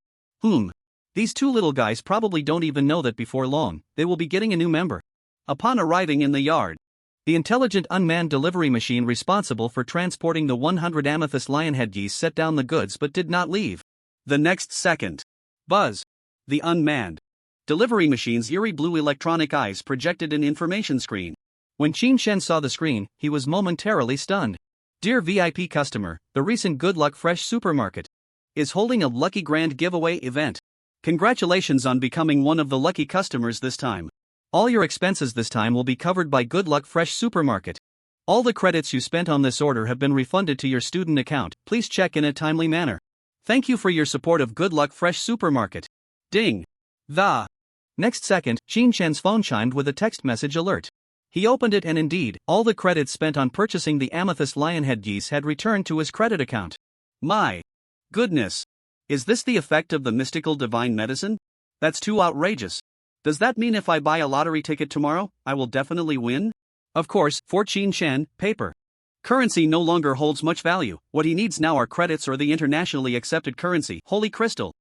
These two little guys probably don't even know that before long, they will be getting a new member. Upon arriving in the yard, the intelligent unmanned delivery machine responsible for transporting the 100 amethyst lionhead geese set down the goods but did not leave. The next second, buzz. The unmanned delivery machine's eerie blue electronic eyes projected an information screen. When Qin Shen saw the screen, he was momentarily stunned. Dear VIP customer, the recent Good Luck Fresh Supermarket is holding a Lucky Grand giveaway event. Congratulations on becoming one of the lucky customers this time. All your expenses this time will be covered by Good Luck Fresh Supermarket. All the credits you spent on this order have been refunded to your student account. Please check in a timely manner. Thank you for your support of Good Luck Fresh Supermarket. Ding. The next second, Qin Shen's phone chimed with a text message alert. He opened it and indeed, all the credits spent on purchasing the amethyst lionhead geese had returned to his credit account. My goodness. Is this the effect of the mystical divine medicine? That's too outrageous. Does that mean if I buy a lottery ticket tomorrow, I will definitely win? Of course, for Qin Shen, paper currency no longer holds much value. What he needs now are credits or the internationally accepted currency, Holy Crystal.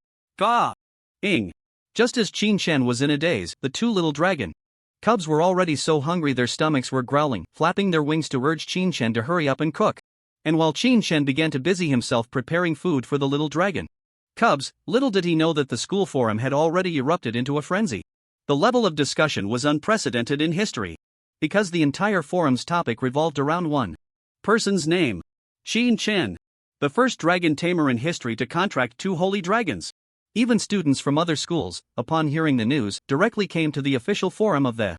Ing. Just as Qin Shen was in a daze, the two little dragon cubs were already so hungry their stomachs were growling, flapping their wings to urge Qin Shen to hurry up and cook. And while Qin Shen began to busy himself preparing food for the little dragon cubs, little did he know that the school forum had already erupted into a frenzy. The level of discussion was unprecedented in history, because the entire forum's topic revolved around one person's name, Qin Shen, the first dragon tamer in history to contract 2 holy dragons. Even students from other schools, upon hearing the news, directly came to the official forum of the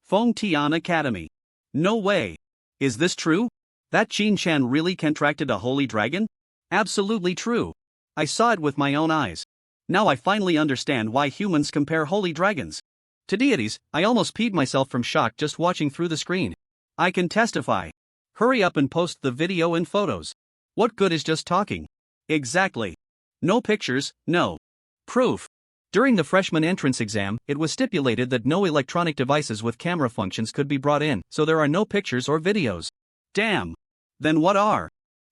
Fengtian Academy. No way. Is this true? That Qin Shen really contracted a holy dragon? Absolutely true. I saw it with my own eyes. Now I finally understand why humans compare holy dragons to deities. I almost peed myself from shock just watching through the screen. I can testify. Hurry up and post the video and photos. What good is just talking? Exactly. No pictures, no proof. During the freshman entrance exam, it was stipulated that no electronic devices with camera functions could be brought in, so there are no pictures or videos. Damn. Then what are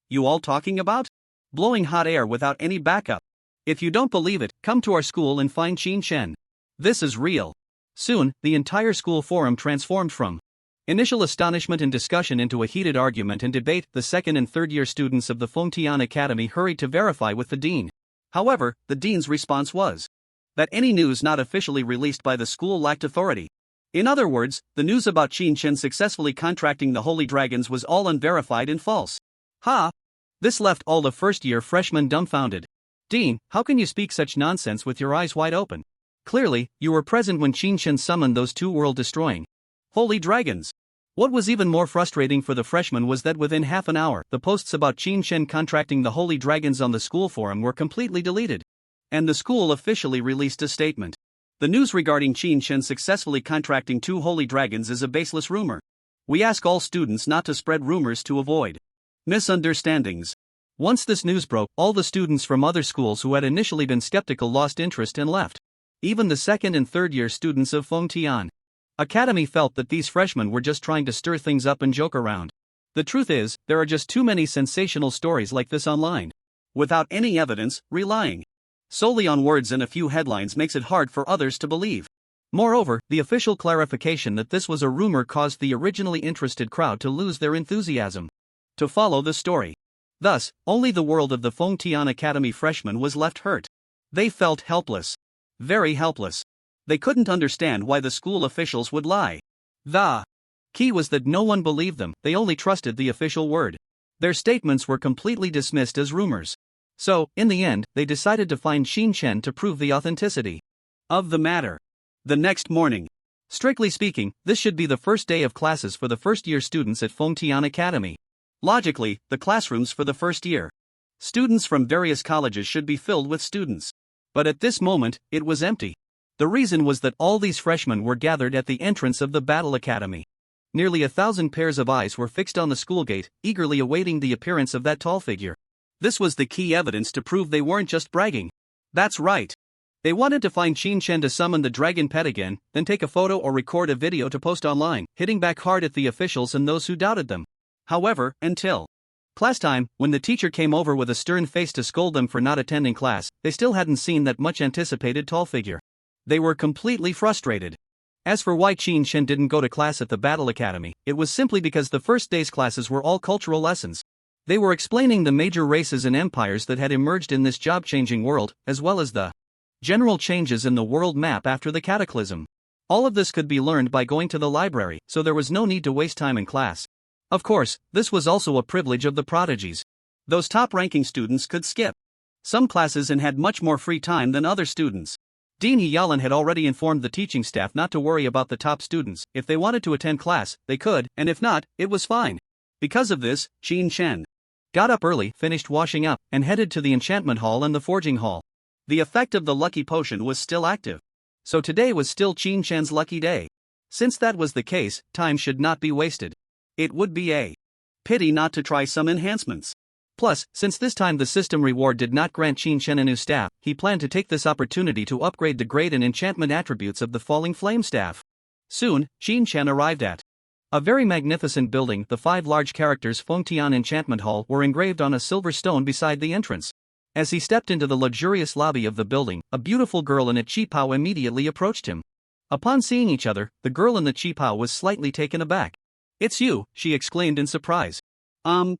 you all talking about? Blowing hot air without any backup. If you don't believe it, come to our school and find Qin Shen. This is real. Soon, the entire school forum transformed from initial astonishment and discussion into a heated argument and debate. The second and third year students of the Fengtian Academy hurried to verify with the dean. However, the dean's response was that any news not officially released by the school lacked authority. In other words, the news about Qin Shen successfully contracting the holy dragons was all unverified and false. This left all the first-year freshmen dumbfounded. Dean, how can you speak such nonsense with your eyes wide open? Clearly, you were present when Qin Shen summoned those 2 world-destroying holy dragons. What was even more frustrating for the freshmen was that within half an hour, the posts about Qin Shen contracting the Holy Dragons on the school forum were completely deleted. And the school officially released a statement. The news regarding Qin Shen successfully contracting 2 Holy Dragons is a baseless rumor. We ask all students not to spread rumors to avoid misunderstandings. Once this news broke, all the students from other schools who had initially been skeptical lost interest and left. Even the second and third year students of Fengtian Academy felt that these freshmen were just trying to stir things up and joke around. The truth is, there are just too many sensational stories like this online. Without any evidence, relying solely on words and a few headlines makes it hard for others to believe. Moreover, the official clarification that this was a rumor caused the originally interested crowd to lose their enthusiasm to follow the story. Thus, only the world of the Fengtian Academy freshmen was left hurt. They felt helpless. Very helpless. They couldn't understand why the school officials would lie. The key was that no one believed them, they only trusted the official word. Their statements were completely dismissed as rumors. So, in the end, they decided to find Qin Shen to prove the authenticity of the matter. The next morning. Strictly speaking, this should be the first day of classes for the first-year students at Fengtian Academy. Logically, the classrooms for the first year students from various colleges should be filled with students. But at this moment, it was empty. The reason was that all these freshmen were gathered at the entrance of the Battle Academy. Nearly 1,000 pairs of eyes were fixed on the school gate, eagerly awaiting the appearance of that tall figure. This was the key evidence to prove they weren't just bragging. That's right. They wanted to find Qin Shen to summon the dragon pet again, then take a photo or record a video to post online, hitting back hard at the officials and those who doubted them. However, until class time, when the teacher came over with a stern face to scold them for not attending class, they still hadn't seen that much anticipated tall figure. They were completely frustrated. As for why Qin Shen didn't go to class at the Battle Academy, it was simply because the first day's classes were all cultural lessons. They were explaining the major races and empires that had emerged in this job-changing world, as well as the general changes in the world map after the cataclysm. All of this could be learned by going to the library, so there was no need to waste time in class. Of course, this was also a privilege of the prodigies. Those top-ranking students could skip some classes and had much more free time than other students. Dean Yalan had already informed the teaching staff not to worry about the top students. If they wanted to attend class, they could, and if not, it was fine. Because of this, Qin Shen got up early, finished washing up, and headed to the enchantment hall and the forging hall. The effect of the lucky potion was still active. So today was still Qin Shen's lucky day. Since that was the case, time should not be wasted. It would be a pity not to try some enhancements. Plus, since this time the system reward did not grant Qin Shen a new staff, he planned to take this opportunity to upgrade the grade and enchantment attributes of the Falling Flame staff. Soon, Qin Shen arrived at a very magnificent building. The 5 large characters Fengtian Enchantment Hall were engraved on a silver stone beside the entrance. As he stepped into the luxurious lobby of the building, a beautiful girl in a qipao immediately approached him. Upon seeing each other, the girl in the qipao was slightly taken aback. "It's you," she exclaimed in surprise.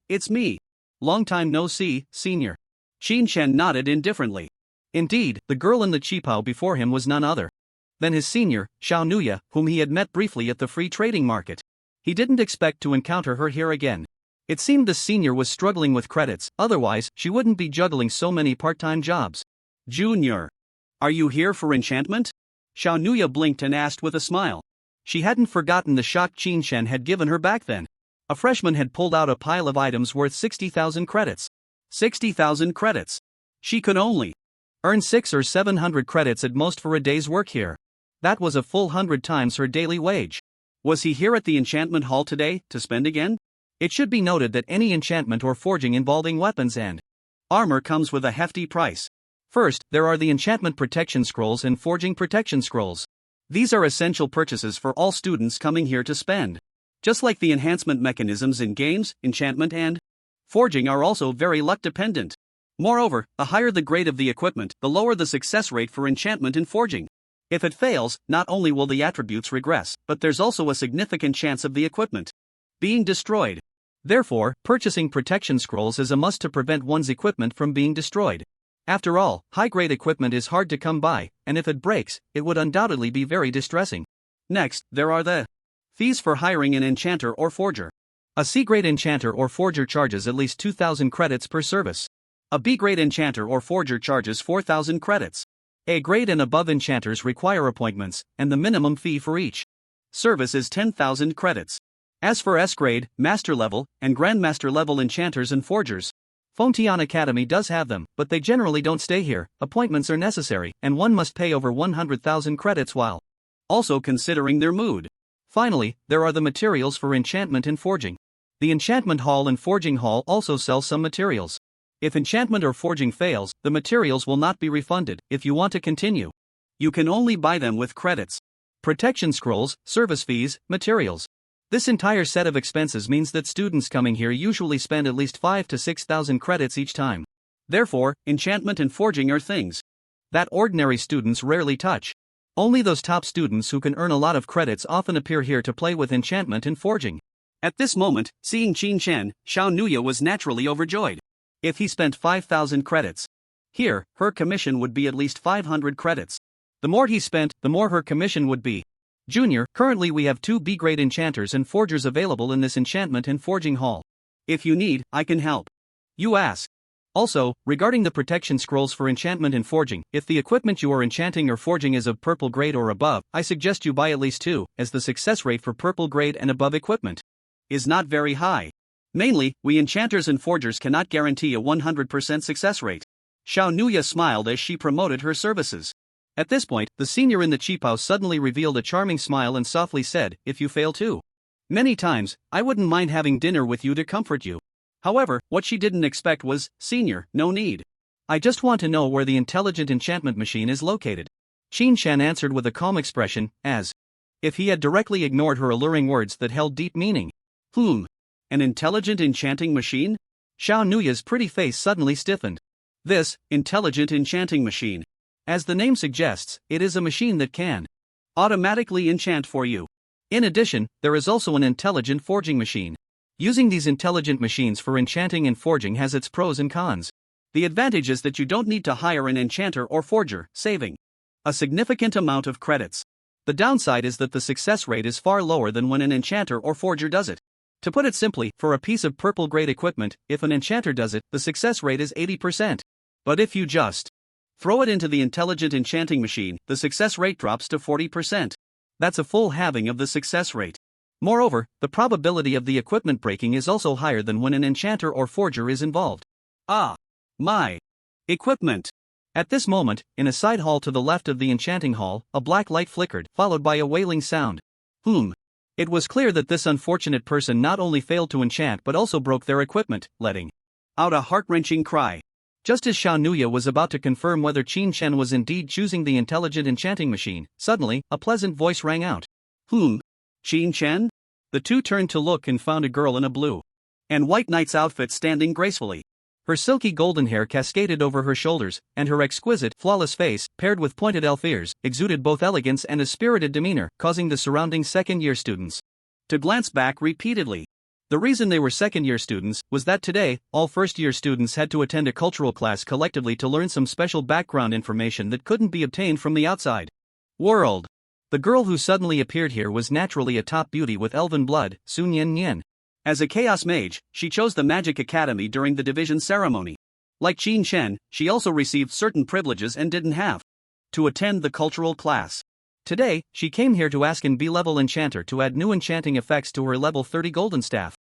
It's me. Long time no see, senior." Qin Shen nodded indifferently. Indeed, the girl in the qipao before him was none other than his senior, Xiao Nuya, whom he had met briefly at the free trading market. He didn't expect to encounter her here again. It seemed the senior was struggling with credits, otherwise, she wouldn't be juggling so many part-time jobs. "Junior, are you here for enchantment?" Xiao Nuya blinked and asked with a smile. She hadn't forgotten the shock Qin Shen had given her back then. A freshman had pulled out a pile of items worth 60,000 credits. 60,000 credits. She could only earn 600 or 700 credits at most for a day's work here. That was a full 100 times her daily wage. Was he here at the enchantment hall today, to spend again? It should be noted that any enchantment or forging involving weapons and armor comes with a hefty price. First, there are the enchantment protection scrolls and forging protection scrolls. These are essential purchases for all students coming here to spend. Just like the enhancement mechanisms in games, enchantment and forging are also very luck dependent. Moreover, the higher the grade of the equipment, the lower the success rate for enchantment and forging. If it fails, not only will the attributes regress, but there's also a significant chance of the equipment being destroyed. Therefore, purchasing protection scrolls is a must to prevent one's equipment from being destroyed. After all, high-grade equipment is hard to come by, and if it breaks, it would undoubtedly be very distressing. Next, there are the fees for hiring an enchanter or forger. A C-grade enchanter or forger charges at least 2,000 credits per service. A B-grade enchanter or forger charges 4,000 credits. A-grade and above enchanters require appointments, and the minimum fee for each service is 10,000 credits. As for S grade, master level, and grandmaster level enchanters and forgers, Fontian Academy does have them, but they generally don't stay here. Appointments are necessary, and one must pay over 100,000 credits while also considering their mood. Finally, there are the materials for enchantment and forging. The enchantment hall and forging hall also sell some materials. If enchantment or forging fails, the materials will not be refunded. If you want to continue, you can only buy them with credits. Protection scrolls, service fees, materials. This entire set of expenses means that students coming here usually spend at least 5,000 to 6,000 credits each time. Therefore, enchantment and forging are things that ordinary students rarely touch. Only those top students who can earn a lot of credits often appear here to play with enchantment and forging. At this moment, seeing Qin Chen, Xiao Nuya was naturally overjoyed. If he spent 5,000 credits here, her commission would be at least 500 credits. The more he spent, the more her commission would be. Junior, currently we have 2 B-grade enchanters and forgers available in this enchantment and forging hall. If you need, I can help. You ask. Also, regarding the protection scrolls for enchantment and forging, if the equipment you are enchanting or forging is of purple grade or above, I suggest you buy at least 2, as the success rate for purple grade and above equipment is not very high. Mainly, we enchanters and forgers cannot guarantee a 100% success rate. Xiao Nuya smiled as she promoted her services. At this point, the senior in the cheap house suddenly revealed a charming smile and softly said, "If you fail too many times, I wouldn't mind having dinner with you to comfort you." However, what she didn't expect was, "Senior, no need. I just want to know where the intelligent enchantment machine is located." Qin Shan answered with a calm expression, as if he had directly ignored her alluring words that held deep meaning. An intelligent enchanting machine? Xiao Nuya's pretty face suddenly stiffened. This, intelligent enchanting machine. As the name suggests, it is a machine that can automatically enchant for you. In addition, there is also an intelligent forging machine. Using these intelligent machines for enchanting and forging has its pros and cons. The advantage is that you don't need to hire an enchanter or forger, saving a significant amount of credits. The downside is that the success rate is far lower than when an enchanter or forger does it. To put it simply, for a piece of purple grade equipment, if an enchanter does it, the success rate is 80%. But if you just throw it into the intelligent enchanting machine, the success rate drops to 40%. That's a full halving of the success rate. Moreover, the probability of the equipment breaking is also higher than when an enchanter or forger is involved. Ah! My equipment! At this moment, in a side hall to the left of the enchanting hall, a black light flickered, followed by a wailing sound. It was clear that this unfortunate person not only failed to enchant but also broke their equipment, letting out a heart-wrenching cry. Just as Xiao Nuya was about to confirm whether Qin Chen was indeed choosing the intelligent enchanting machine, suddenly, a pleasant voice rang out. Qin Chen? The two turned to look and found a girl in a blue and white knight's outfit standing gracefully. Her silky golden hair cascaded over her shoulders, and her exquisite, flawless face, paired with pointed elf ears, exuded both elegance and a spirited demeanor, causing the surrounding second-year students to glance back repeatedly. The reason they were second-year students was that today, all first-year students had to attend a cultural class collectively to learn some special background information that couldn't be obtained from the outside world. The girl who suddenly appeared here was naturally a top beauty with elven blood, Sun Yen Nian. As a chaos mage, she chose the Magic Academy during the division ceremony. Like Qin Chen, she also received certain privileges and didn't have to attend the cultural class. Today, she came here to ask an B-level enchanter to add new enchanting effects to her level 30 golden staff.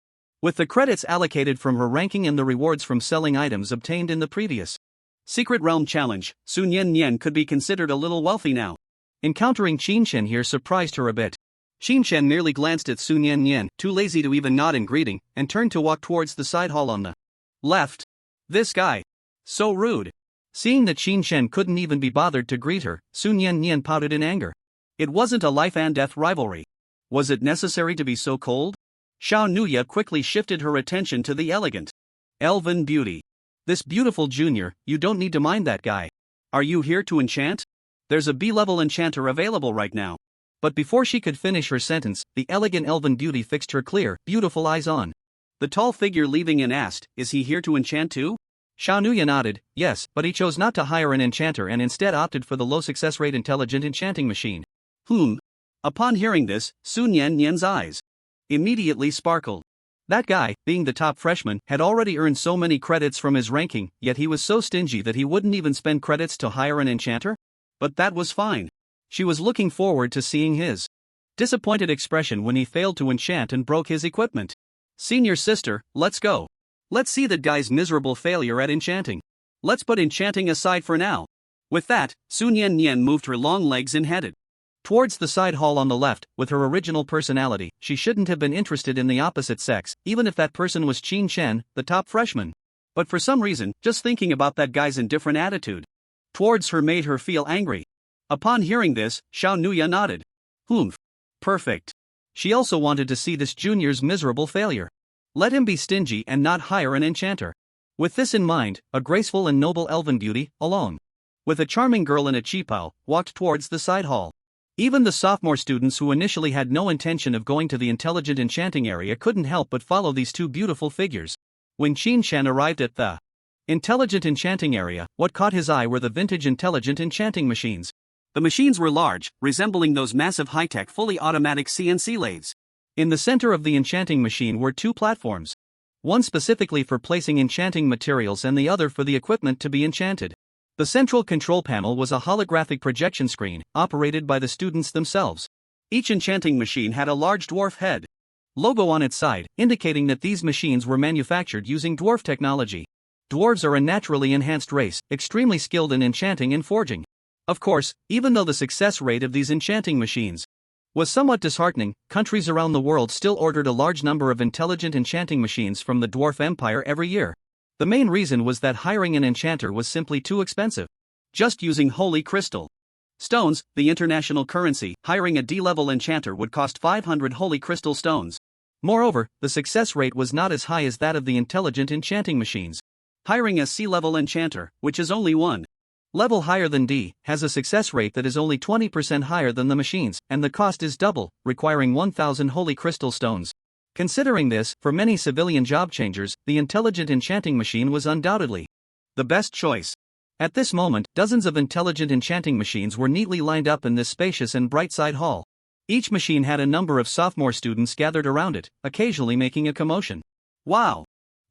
With the credits allocated from her ranking and the rewards from selling items obtained in the previous Secret Realm Challenge, Sun Yen Nian could be considered a little wealthy now. Encountering Qin Chen here surprised her a bit. Qin Chen merely glanced at Sun Yen Nian, too lazy to even nod in greeting, and turned to walk towards the side hall on the left. This guy. So rude. Seeing that Qin Chen couldn't even be bothered to greet her, Sun Yen Nian pouted in anger. It wasn't a life and death rivalry. Was it necessary to be so cold? Xiao Nuya quickly shifted her attention to the elegant elven beauty. This beautiful junior, you don't need to mind that guy. Are you here to enchant? There's a B-level enchanter available right now. But before she could finish her sentence, the elegant elven beauty fixed her clear, beautiful eyes on the tall figure leaving and asked, "Is he here to enchant too?" Xiao Nuya nodded, yes, but he chose not to hire an enchanter and instead opted for the low success rate intelligent enchanting machine. Upon hearing this, Sun Yen Nian's eyes immediately sparkled. That guy, being the top freshman, had already earned so many credits from his ranking, yet he was so stingy that he wouldn't even spend credits to hire an enchanter? But that was fine. She was looking forward to seeing his disappointed expression when he failed to enchant and broke his equipment. Senior sister, let's go. Let's see that guy's miserable failure at enchanting. Let's put enchanting aside for now. With that, Sun Yan Yan moved her long legs and headed towards the side hall on the left. With her original personality, she shouldn't have been interested in the opposite sex, even if that person was Qin Chen, the top freshman. But for some reason, just thinking about that guy's indifferent attitude towards her made her feel angry. Upon hearing this, Xiao Nuya nodded. Perfect. She also wanted to see this junior's miserable failure. Let him be stingy and not hire an enchanter. With this in mind, a graceful and noble elven beauty, alone with a charming girl in a qipao, walked towards the side hall. Even the sophomore students who initially had no intention of going to the intelligent enchanting area couldn't help but follow these two beautiful figures. When Qin Shan arrived at the intelligent enchanting area, what caught his eye were the vintage intelligent enchanting machines. The machines were large, resembling those massive high-tech fully automatic CNC lathes. In the center of the enchanting machine were two platforms. One specifically for placing enchanting materials and the other for the equipment to be enchanted. The central control panel was a holographic projection screen, operated by the students themselves. Each enchanting machine had a large dwarf head logo on its side, indicating that these machines were manufactured using dwarf technology. Dwarves are a naturally enhanced race, extremely skilled in enchanting and forging. Of course, even though the success rate of these enchanting machines was somewhat disheartening, countries around the world still ordered a large number of intelligent enchanting machines from the Dwarf Empire every year. The main reason was that hiring an enchanter was simply too expensive. Just using holy crystal stones, the international currency, hiring a D-level enchanter would cost 500 holy crystal stones. Moreover, the success rate was not as high as that of the intelligent enchanting machines. Hiring a C-level enchanter, which is only one level higher than D, has a success rate that is only 20% higher than the machines, and the cost is double, requiring 1,000 holy crystal stones. Considering this, for many civilian job changers, the intelligent enchanting machine was undoubtedly the best choice. At this moment, dozens of intelligent enchanting machines were neatly lined up in this spacious and bright side hall. Each machine had a number of sophomore students gathered around it, occasionally making a commotion. Wow!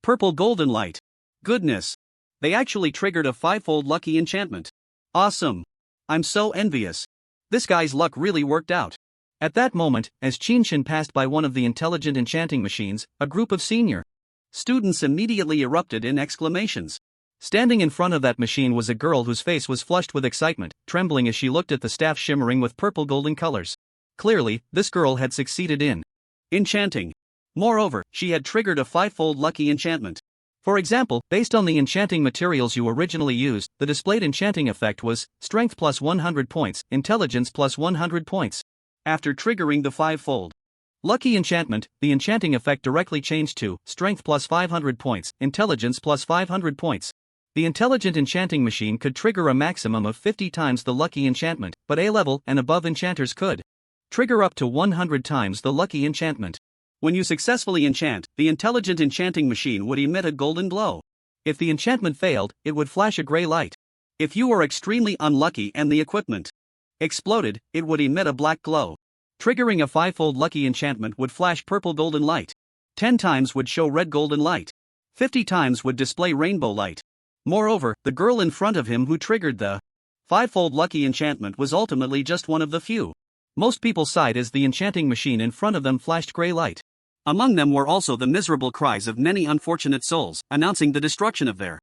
Purple golden light. Goodness! They actually triggered a 5-fold lucky enchantment. Awesome! I'm so envious. This guy's luck really worked out. At that moment, as Qin Shan passed by one of the intelligent enchanting machines, a group of senior students immediately erupted in exclamations. Standing in front of that machine was a girl whose face was flushed with excitement, trembling as she looked at the staff shimmering with purple golden colors. Clearly, this girl had succeeded in enchanting. Moreover, she had triggered a 5-fold lucky enchantment. For example, based on the enchanting materials you originally used, the displayed enchanting effect was Strength plus 100 points, Intelligence plus 100 points. After triggering the 5-fold lucky enchantment, the enchanting effect directly changed to Strength plus 500 points, Intelligence plus 500 points. The intelligent enchanting machine could trigger a maximum of 50 times the lucky enchantment, but A-level and above enchanters could trigger up to 100 times the lucky enchantment. When you successfully enchant, the intelligent enchanting machine would emit a golden glow. If the enchantment failed, it would flash a gray light. If you were extremely unlucky and the equipment exploded, it would emit a black glow. Triggering a 5-fold lucky enchantment would flash purple golden light. 10 times would show red golden light. 50 times would display rainbow light. Moreover, the girl in front of him who triggered the 5-fold lucky enchantment was ultimately just one of the few. Most people sighed as the enchanting machine in front of them flashed gray light. Among them were also the miserable cries of many unfortunate souls, announcing the destruction of their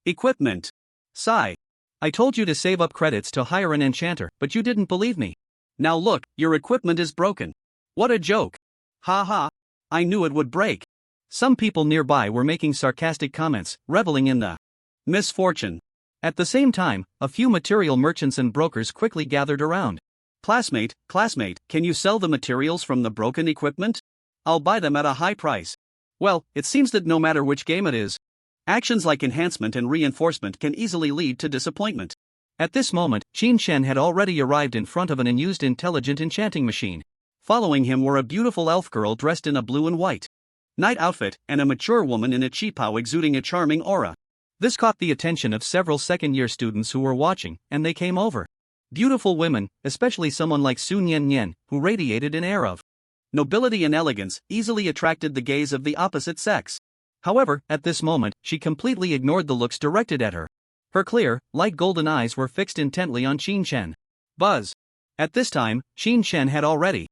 equipment. Sigh. I told you to save up credits to hire an enchanter, but you didn't believe me. Now look, your equipment is broken. What a joke. Ha ha. I knew it would break. Some people nearby were making sarcastic comments, reveling in the misfortune. At the same time, a few material merchants and brokers quickly gathered around. Classmate, can you sell the materials from the broken equipment? I'll buy them at a high price. Well, it seems that no matter which game it is, actions like enhancement and reinforcement can easily lead to disappointment. At this moment, Qin Shan had already arrived in front of an unused intelligent enchanting machine. Following him were a beautiful elf girl dressed in a blue and white night outfit, and a mature woman in a qipao exuding a charming aura. This caught the attention of several second-year students who were watching, and they came over. Beautiful women, especially someone like Sun Yan Yan, who radiated an air of nobility and elegance, easily attracted the gaze of the opposite sex. However, at this moment, she completely ignored the looks directed at her. Her clear, light golden eyes were fixed intently on Qin Shan. Buzz. At this time, Qin Shan had already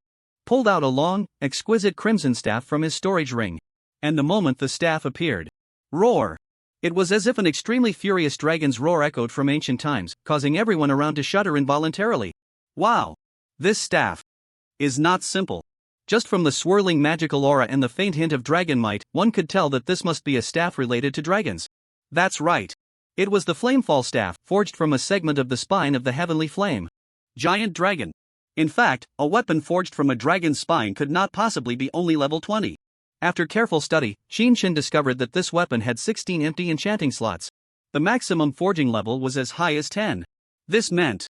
pulled out a long, exquisite crimson staff from his storage ring. And the moment the staff appeared, roar! It was as if an extremely furious dragon's roar echoed from ancient times, causing everyone around to shudder involuntarily. Wow! This staff is not simple. Just from the swirling magical aura and the faint hint of dragon might, one could tell that this must be a staff related to dragons. That's right. It was the Flamefall staff, forged from a segment of the spine of the heavenly flame. Giant dragon. In fact, a weapon forged from a dragon's spine could not possibly be only level 20. After careful study, Shin discovered that this weapon had 16 empty enchanting slots. The maximum forging level was as high as 10. This meant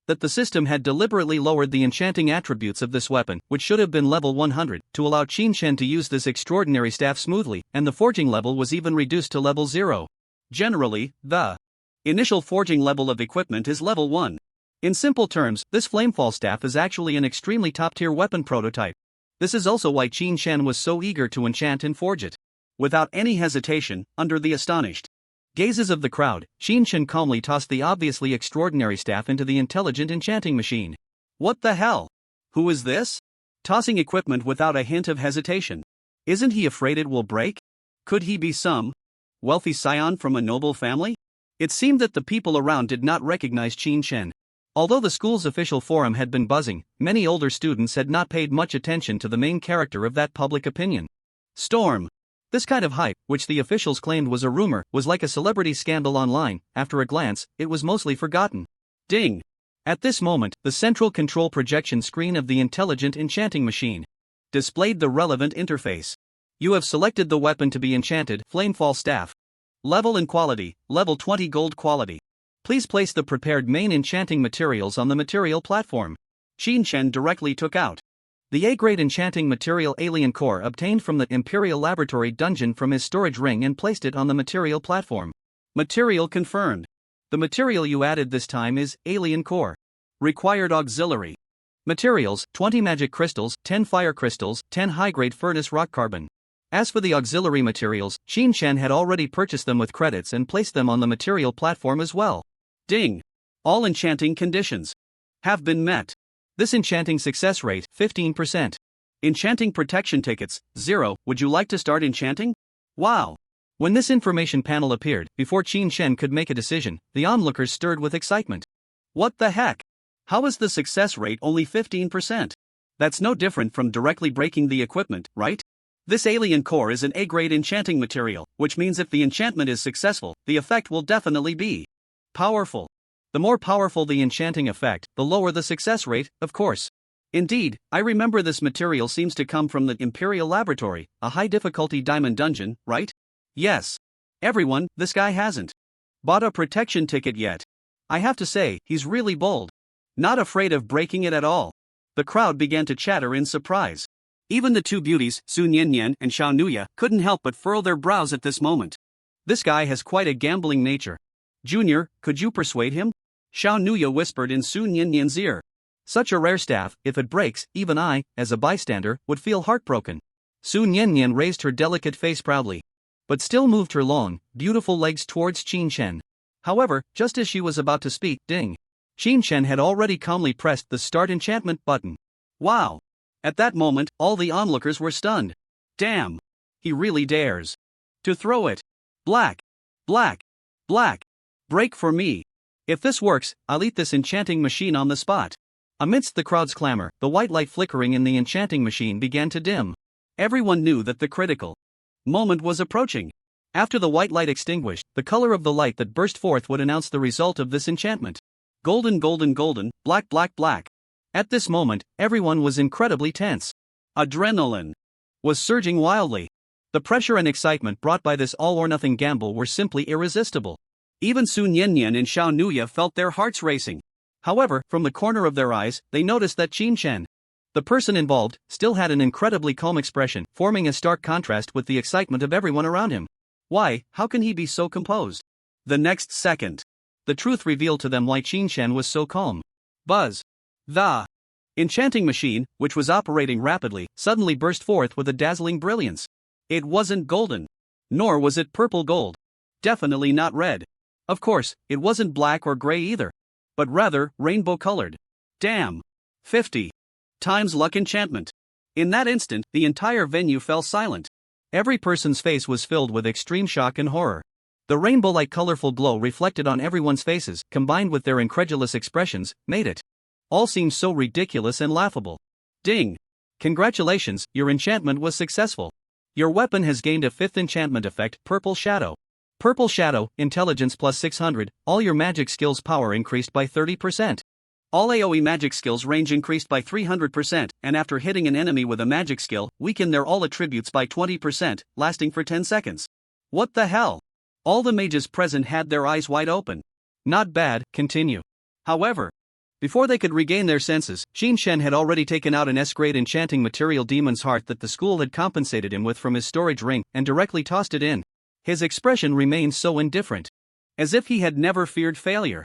that the system had deliberately lowered the enchanting attributes of this weapon, which should have been level 100, to allow Shin to use this extraordinary staff smoothly, and the forging level was even reduced to level 0. Generally, the initial forging level of equipment is level 1. In simple terms, this Flamefall staff is actually an extremely top-tier weapon prototype. This is also why Shin was so eager to enchant and forge it. Without any hesitation, under the astonished gazes of the crowd, Shin calmly tossed the obviously extraordinary staff into the intelligent enchanting machine. What the hell? Who is this? Tossing equipment without a hint of hesitation. Isn't he afraid it will break? Could he be some wealthy scion from a noble family? It seemed that the people around did not recognize Shin. Although the school's official forum had been buzzing, many older students had not paid much attention to the main character of that public opinion. Storm. This kind of hype, which the officials claimed was a rumor, was like a celebrity scandal online. After a glance, it was mostly forgotten. Ding! At this moment, the central control projection screen of the intelligent enchanting machine displayed the relevant interface. You have selected the weapon to be enchanted, Flamefall Staff. Level and quality, level 20 gold quality. Please place the prepared main enchanting materials on the material platform. Shin directly took out the A-grade enchanting material alien core obtained from the Imperial Laboratory dungeon from his storage ring and placed it on the material platform. Material confirmed. The material you added this time is alien core. Required auxiliary materials: 20 magic crystals, 10 fire crystals, 10 high-grade furnace rock carbon. As for the auxiliary materials, Shin had already purchased them with credits and placed them on the material platform as well. Ding! All enchanting conditions have been met. This enchanting success rate, 15%. Enchanting protection tickets, 0. Would you like to start enchanting? Wow! When this information panel appeared, before Shin could make a decision, the onlookers stirred with excitement. What the heck? How is the success rate only 15%? That's no different from directly breaking the equipment, right? This alien core is an A-grade enchanting material, which means if the enchantment is successful, the effect will definitely be powerful. The more powerful the enchanting effect, the lower the success rate, of course. Indeed, I remember this material seems to come from the Imperial Laboratory, a high-difficulty diamond dungeon, right? Yes. Everyone, this guy hasn't bought a protection ticket yet. I have to say, he's really bold. Not afraid of breaking it at all. The crowd began to chatter in surprise. Even the two beauties, Sun Yanyan and Xiao Nuya, couldn't help but furrow their brows at this moment. This guy has quite a gambling nature. Junior, could you persuade him? Xiao Nuya whispered in Sun Yanyan's ear. Such a rare staff, if it breaks, even I, as a bystander, would feel heartbroken. Sun Yanyan raised her delicate face proudly, but still moved her long, beautiful legs towards Shin. However, just as she was about to speak, ding! Shin had already calmly pressed the Start Enchantment button. Wow! At that moment, all the onlookers were stunned. Damn! He really dares to throw it. Black! Black! Black! Break for me! If this works, I'll eat this enchanting machine on the spot. Amidst the crowd's clamor, the white light flickering in the enchanting machine began to dim. Everyone knew that the critical moment was approaching. After the white light extinguished, the color of the light that burst forth would announce the result of this enchantment. Golden, golden, golden, black, black, black. At this moment, everyone was incredibly tense. Adrenaline was surging wildly. The pressure and excitement brought by this all-or-nothing gamble were simply irresistible. Even Sun Yanyan and Xiao Nuya felt their hearts racing. However, from the corner of their eyes, they noticed that Shin, the person involved, still had an incredibly calm expression, forming a stark contrast with the excitement of everyone around him. Why, how can he be so composed? The next second, the truth revealed to them why Shin was so calm. Buzz! The enchanting machine, which was operating rapidly, suddenly burst forth with a dazzling brilliance. It wasn't golden. Nor was it purple gold. Definitely not red. Of course, it wasn't black or gray either. But rather, rainbow-colored. Damn! 50 times luck enchantment. In that instant, the entire venue fell silent. Every person's face was filled with extreme shock and horror. The rainbow-like colorful glow reflected on everyone's faces, combined with their incredulous expressions, made it all seem so ridiculous and laughable. Ding! Congratulations, your enchantment was successful. Your weapon has gained a 5th enchantment effect, Purple Shadow. Purple Shadow, intelligence plus 600, all your magic skills power increased by 30%. All AoE magic skills range increased by 300%, and after hitting an enemy with a magic skill, weaken their all attributes by 20%, lasting for 10 seconds. What the hell? All the mages present had their eyes wide open. Not bad, continue. However, before they could regain their senses, Xin Shen had already taken out an S-grade enchanting material Demon's Heart that the school had compensated him with from his storage ring and directly tossed it in. His expression remained so indifferent, as if he had never feared failure.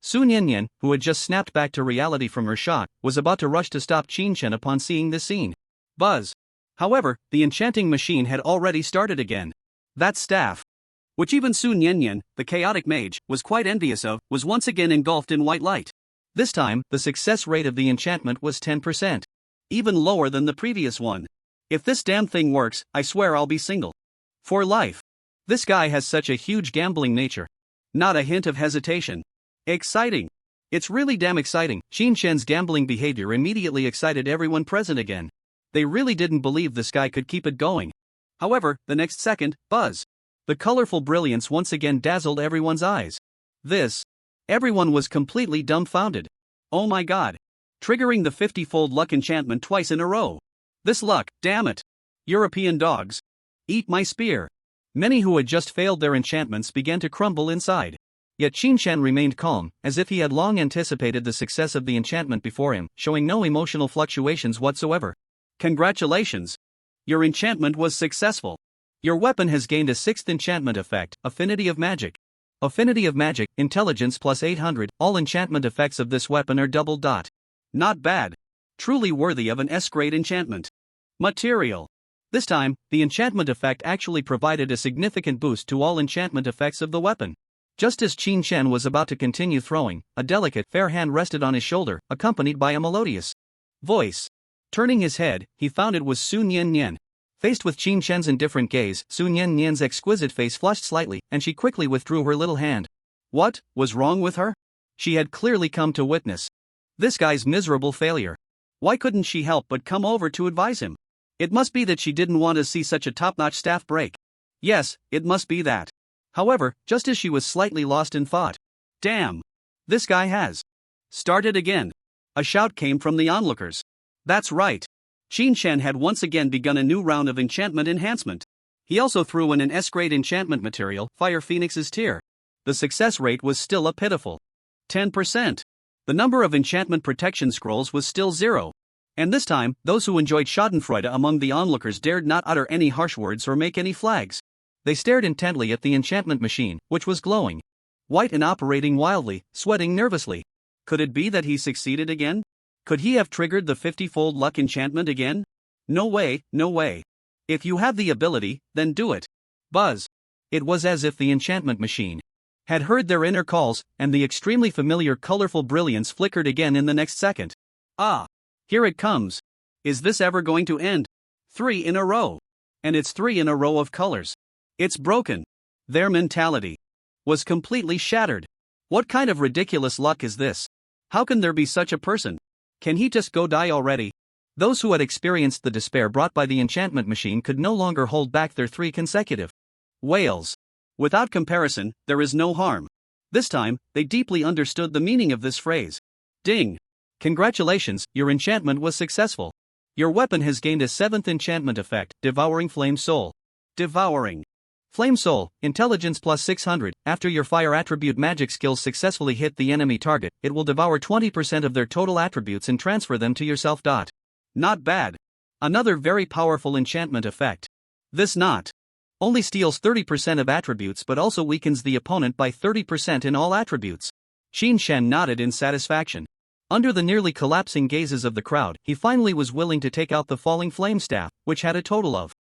Su Niannian, who had just snapped back to reality from her shock, was about to rush to stop Xin Shen upon seeing this scene. Buzz! However, the enchanting machine had already started again. That staff, which even Su Niannian, the chaotic mage, was quite envious of, was once again engulfed in white light. This time, the success rate of the enchantment was 10%. Even lower than the previous one. If this damn thing works, I swear I'll be single. For life. This guy has such a huge gambling nature. Not a hint of hesitation. Exciting. It's really damn exciting. Xin Shen's gambling behavior immediately excited everyone present again. They really didn't believe this guy could keep it going. However, the next second, buzz. The colorful brilliance once again dazzled everyone's eyes. Everyone was completely dumbfounded. Oh my god. Triggering the 50-fold luck enchantment twice in a row. This luck, damn it. European dogs. Eat my spear. Many who had just failed their enchantments began to crumble inside. Yet Xin Shen remained calm, as if he had long anticipated the success of the enchantment before him, showing no emotional fluctuations whatsoever. Congratulations. Your enchantment was successful. Your weapon has gained a 6th enchantment effect, Affinity of Magic. Affinity of Magic, intelligence plus 800, all enchantment effects of this weapon are double dot. Not bad. Truly worthy of an S-grade enchantment. Material. This time, the enchantment effect actually provided a significant boost to all enchantment effects of the weapon. Just as Xin Shen was about to continue throwing, a delicate, fair hand rested on his shoulder, accompanied by a melodious voice. Turning his head, he found it was Su Niannian. Faced with Xin Shen's indifferent gaze, Su Niannian's exquisite face flushed slightly, and she quickly withdrew her little hand. What was wrong with her? She had clearly come to witness this guy's miserable failure. Why couldn't she help but come over to advise him? It must be that she didn't want to see such a top-notch staff break. Yes, it must be that. However, just as she was slightly lost in thought, damn! This guy has started again. A shout came from the onlookers. That's right. Xin Shen had once again begun a new round of enchantment enhancement. He also threw in an S-grade enchantment material, Fire Phoenix's Tear. The success rate was still a pitiful 10%. The number of enchantment protection scrolls was still 0. And this time, those who enjoyed schadenfreude among the onlookers dared not utter any harsh words or make any flags. They stared intently at the enchantment machine, which was glowing white and operating wildly, sweating nervously. Could it be that he succeeded again? Could he have triggered the 50-fold luck enchantment again? No way, no way. If you have the ability, then do it. Buzz. It was as if the enchantment machine had heard their inner calls, and the extremely familiar colorful brilliance flickered again in the next second. Ah! Here it comes. Is this ever going to end? 3 in a row. And it's 3 in a row of colors. It's broken. Their mentality was completely shattered. What kind of ridiculous luck is this? How can there be such a person? Can he just go die already? Those who had experienced the despair brought by the enchantment machine could no longer hold back their 3 consecutive wails. Without comparison, there is no harm. This time, they deeply understood the meaning of this phrase. Ding! Congratulations, your enchantment was successful. Your weapon has gained a 7th enchantment effect, Devouring Flame Soul. Devouring Flame Soul, intelligence plus 600, after your fire attribute magic skills successfully hit the enemy target, it will devour 20% of their total attributes and transfer them to yourself. Not bad. Another very powerful enchantment effect. This not only steals 30% of attributes but also weakens the opponent by 30% in all attributes. Xin Shen nodded in satisfaction. Under the nearly collapsing gazes of the crowd, he finally was willing to take out the Falling Flame Staff, which had a total of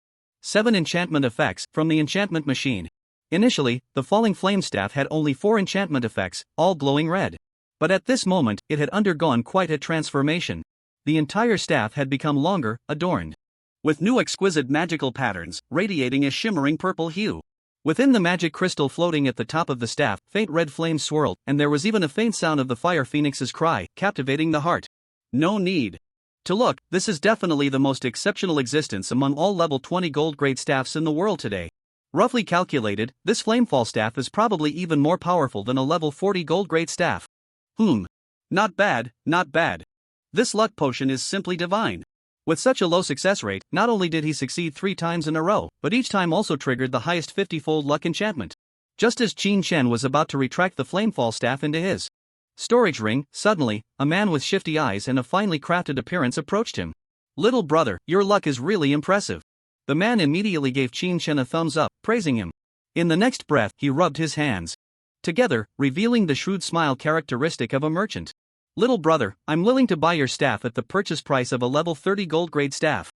7 enchantment effects from the enchantment machine. Initially, the Falling Flame Staff had only 4 enchantment effects, all glowing red. But at this moment, it had undergone quite a transformation. The entire staff had become longer, adorned with new exquisite magical patterns, radiating a shimmering purple hue. within the magic crystal floating at the top of the staff. Faint red flames swirled, and there was even a faint sound of the fire phoenix's cry, captivating the heart. No need to look, this is definitely the most exceptional existence among all level 20 gold grade staffs in the world today. Roughly calculated, this flamefall staff is probably even more powerful than a level 40 gold grade staff. Not bad, not bad. This luck potion is simply divine. With such a low success rate, not only did he succeed 3 times in a row, but each time also triggered the highest 50-fold luck enchantment. Just as Qin Shen was about to retract the flamefall staff into his storage ring, suddenly, a man with shifty eyes and a finely crafted appearance approached him. Little brother, your luck is really impressive. The man immediately gave Qin Shen a thumbs up, praising him. In the next breath, he rubbed his hands together, revealing the shrewd smile characteristic of a merchant. Little brother, I'm willing to buy your staff at the purchase price of a level 30 gold grade staff.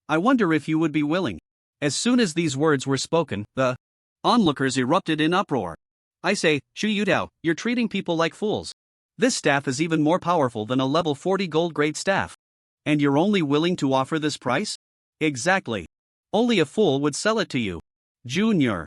I wonder if you would be willing. As soon as these words were spoken, the onlookers erupted in uproar. I say, Shu Yutao, you're treating people like fools. This staff is even more powerful than a level 40 gold grade staff. And you're only willing to offer this price? Exactly. Only a fool would sell it to you. Junior,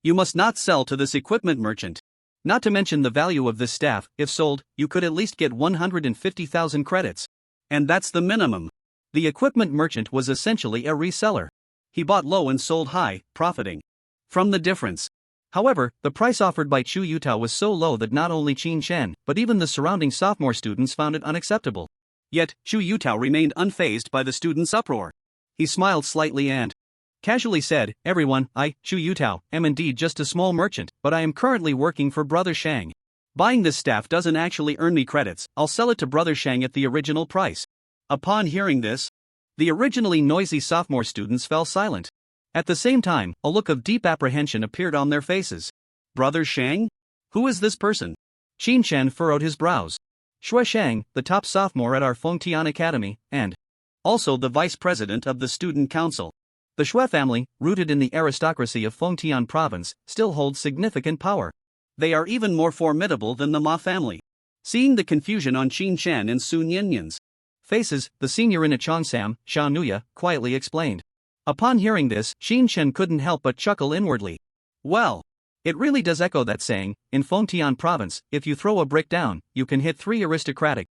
you must not sell to this equipment merchant. Not to mention the value of this staff, if sold, you could at least get 150,000 credits. And that's the minimum. The equipment merchant was essentially a reseller. He bought low and sold high, profiting from the difference. However, the price offered by Chu Yutao was so low that not only Qin Shen, but even the surrounding sophomore students found it unacceptable. Yet, Chu Yutao remained unfazed by the students' uproar. He smiled slightly and casually said, everyone, I, Chu Yutao, am indeed just a small merchant, but I am currently working for Brother Shang. Buying this staff doesn't actually earn me credits, I'll sell it to Brother Shang at the original price. Upon hearing this, the originally noisy sophomore students fell silent. At the same time, a look of deep apprehension appeared on their faces. Brother Shang? Who is this person? Qin Shen furrowed his brows. Shui Shang, the top sophomore at our Fengtian Academy, and also the vice president of the student council. The Shui family, rooted in the aristocracy of Fengtian province, still holds significant power. They are even more formidable than the Ma family. Seeing the confusion on Qin Shen and Sun Yinyan's faces, the senior in a Chongsam, Sha Nuya, quietly explained. Upon hearing this, Qin Shen couldn't help but chuckle inwardly. Well, it really does echo that saying, in Fengtian province, if you throw a brick down, you can hit 3 aristocratic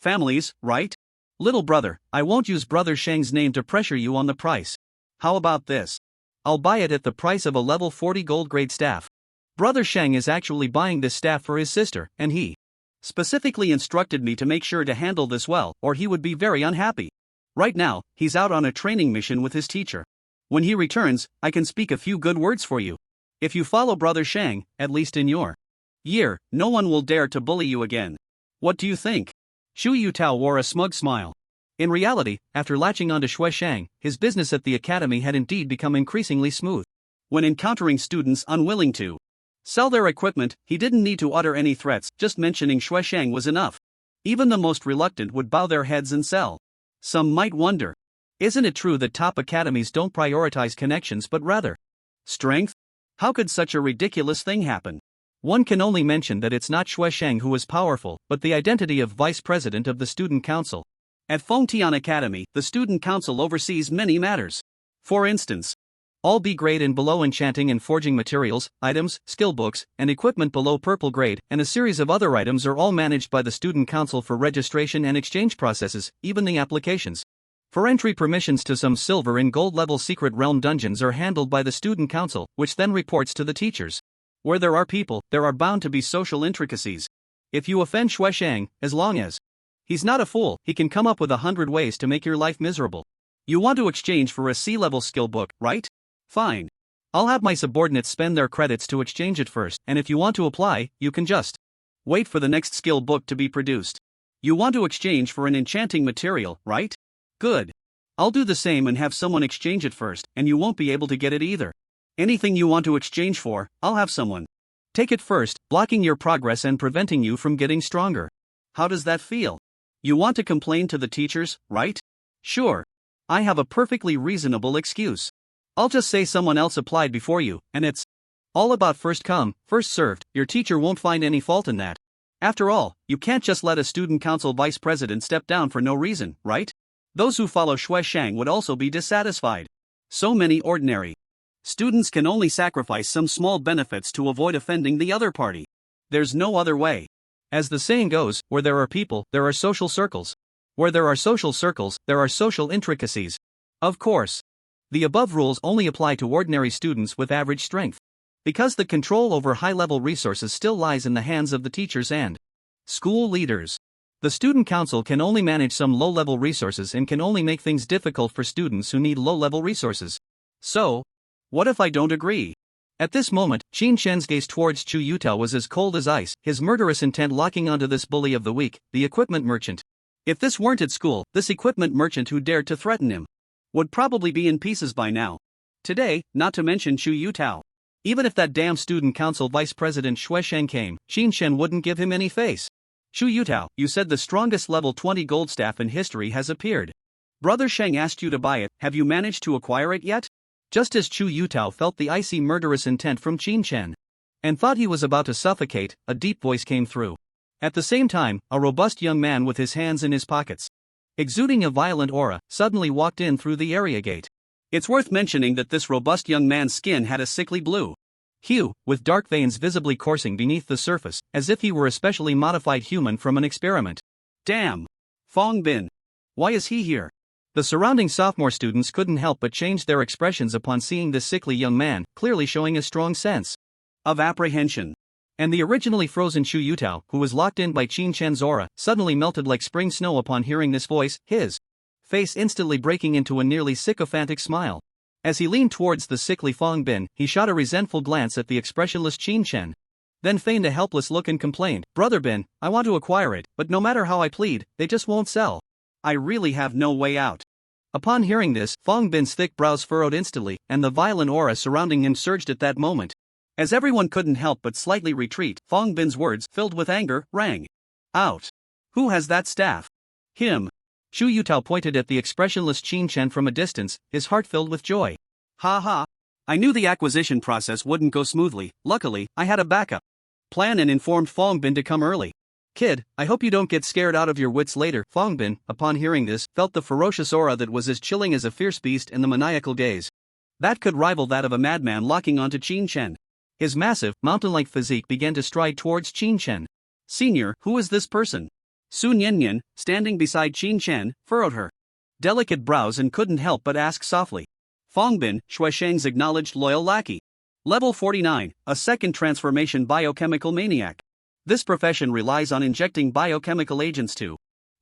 families, right? Little brother, I won't use Brother Shang's name to pressure you on the price. How about this? I'll buy it at the price of a level 40 gold grade staff. Brother Shang is actually buying this staff for his sister, and he specifically instructed me to make sure to handle this well, or he would be very unhappy. Right now, he's out on a training mission with his teacher. When he returns, I can speak a few good words for you. If you follow Brother Shang, at least in your year, no one will dare to bully you again. What do you think? Shu Yutao wore a smug smile. In reality, after latching onto Shui Shang, his business at the academy had indeed become increasingly smooth. When encountering students unwilling to sell their equipment, he didn't need to utter any threats, just mentioning Shui Shang was enough. Even the most reluctant would bow their heads and sell. Some might wonder, isn't it true that top academies don't prioritize connections but rather strength? How could such a ridiculous thing happen? One can only mention that it's not Shui Shang who is powerful, but the identity of vice president of the student council. At Fengtian Academy, the student council oversees many matters. For instance, all B grade and below enchanting and forging materials, items, skill books, and equipment below purple grade, and a series of other items are all managed by the student council for registration and exchange processes, even the applications for entry permissions to some silver and gold level secret realm dungeons are handled by the student council, which then reports to the teachers. Where there are people, there are bound to be social intricacies. If you offend Shui Shang, as long as he's not a fool, he can come up with 100 ways to make your life miserable. You want to exchange for a C-level skill book, right? Fine. I'll have my subordinates spend their credits to exchange it first, and if you want to apply, you can just wait for the next skill book to be produced. You want to exchange for an enchanting material, right? Good. I'll do the same and have someone exchange it first, and you won't be able to get it either. Anything you want to exchange for, I'll have someone take it first, blocking your progress and preventing you from getting stronger. How does that feel? You want to complain to the teachers, right? Sure. I have a perfectly reasonable excuse. I'll just say someone else applied before you, and it's all about first come, first served. Your teacher won't find any fault in that. After all, you can't just let a student council vice president step down for no reason, right? Those who follow Shui Shang would also be dissatisfied. So many ordinary students can only sacrifice some small benefits to avoid offending the other party. There's no other way. As the saying goes, where there are people, there are social circles. Where there are social circles, there are social intricacies. Of course. The above rules only apply to ordinary students with average strength. Because the control over high-level resources still lies in the hands of the teachers and school leaders. The student council can only manage some low-level resources and can only make things difficult for students who need low-level resources. So, what if I don't agree? At this moment, Qin Shen's gaze towards Chu Yutao was as cold as ice, his murderous intent locking onto this bully of the week, the equipment merchant. If this weren't at school, this equipment merchant who dared to threaten him would probably be in pieces by now. Today, not to mention Chu Yutao. Even if that damn student council vice president Shui Shang came, Qin Shen wouldn't give him any face. Chu Yutao, you said the strongest level 20 gold staff in history has appeared. Brother Shang asked you to buy it, have you managed to acquire it yet? Just as Chu Yutao felt the icy murderous intent from Qin Shen and thought he was about to suffocate, a deep voice came through. At the same time, a robust young man with his hands in his pockets, exuding a violent aura, suddenly walked in through the area gate. It's worth mentioning that this robust young man's skin had a sickly blue hue, with dark veins visibly coursing beneath the surface, as if he were a specially modified human from an experiment. Damn! Fong Bin. Why is he here? The surrounding sophomore students couldn't help but change their expressions upon seeing this sickly young man, clearly showing a strong sense of apprehension. And the originally frozen Chu Yutao, who was locked in by Qin Shen's aura, suddenly melted like spring snow upon hearing this voice, his face instantly breaking into a nearly sycophantic smile. As he leaned towards the sickly Fong Bin, he shot a resentful glance at the expressionless Qin Shen. Then feigned a helpless look and complained, Brother Bin, I want to acquire it, but no matter how I plead, they just won't sell. I really have no way out. Upon hearing this, Fong Bin's thick brows furrowed instantly, and the violent aura surrounding him surged at that moment. As everyone couldn't help but slightly retreat, Fong Bin's words, filled with anger, rang out. Who has that staff? Him. Chu Yutao pointed at the expressionless Qin Shen from a distance, his heart filled with joy. Ha ha. I knew the acquisition process wouldn't go smoothly. Luckily, I had a backup plan and informed Fong Bin to come early. Kid, I hope you don't get scared out of your wits later. Fong Bin, upon hearing this, felt the ferocious aura that was as chilling as a fierce beast in the maniacal gaze that could rival that of a madman locking onto Qin Shen. His massive, mountain-like physique began to stride towards Qin Shen. Senior, who is this person? Su Niannian, standing beside Qin Shen, furrowed her delicate brows and couldn't help but ask softly. Fong Bin, Shui Shang's acknowledged loyal lackey. Level 49, a second transformation biochemical maniac. This profession relies on injecting biochemical agents to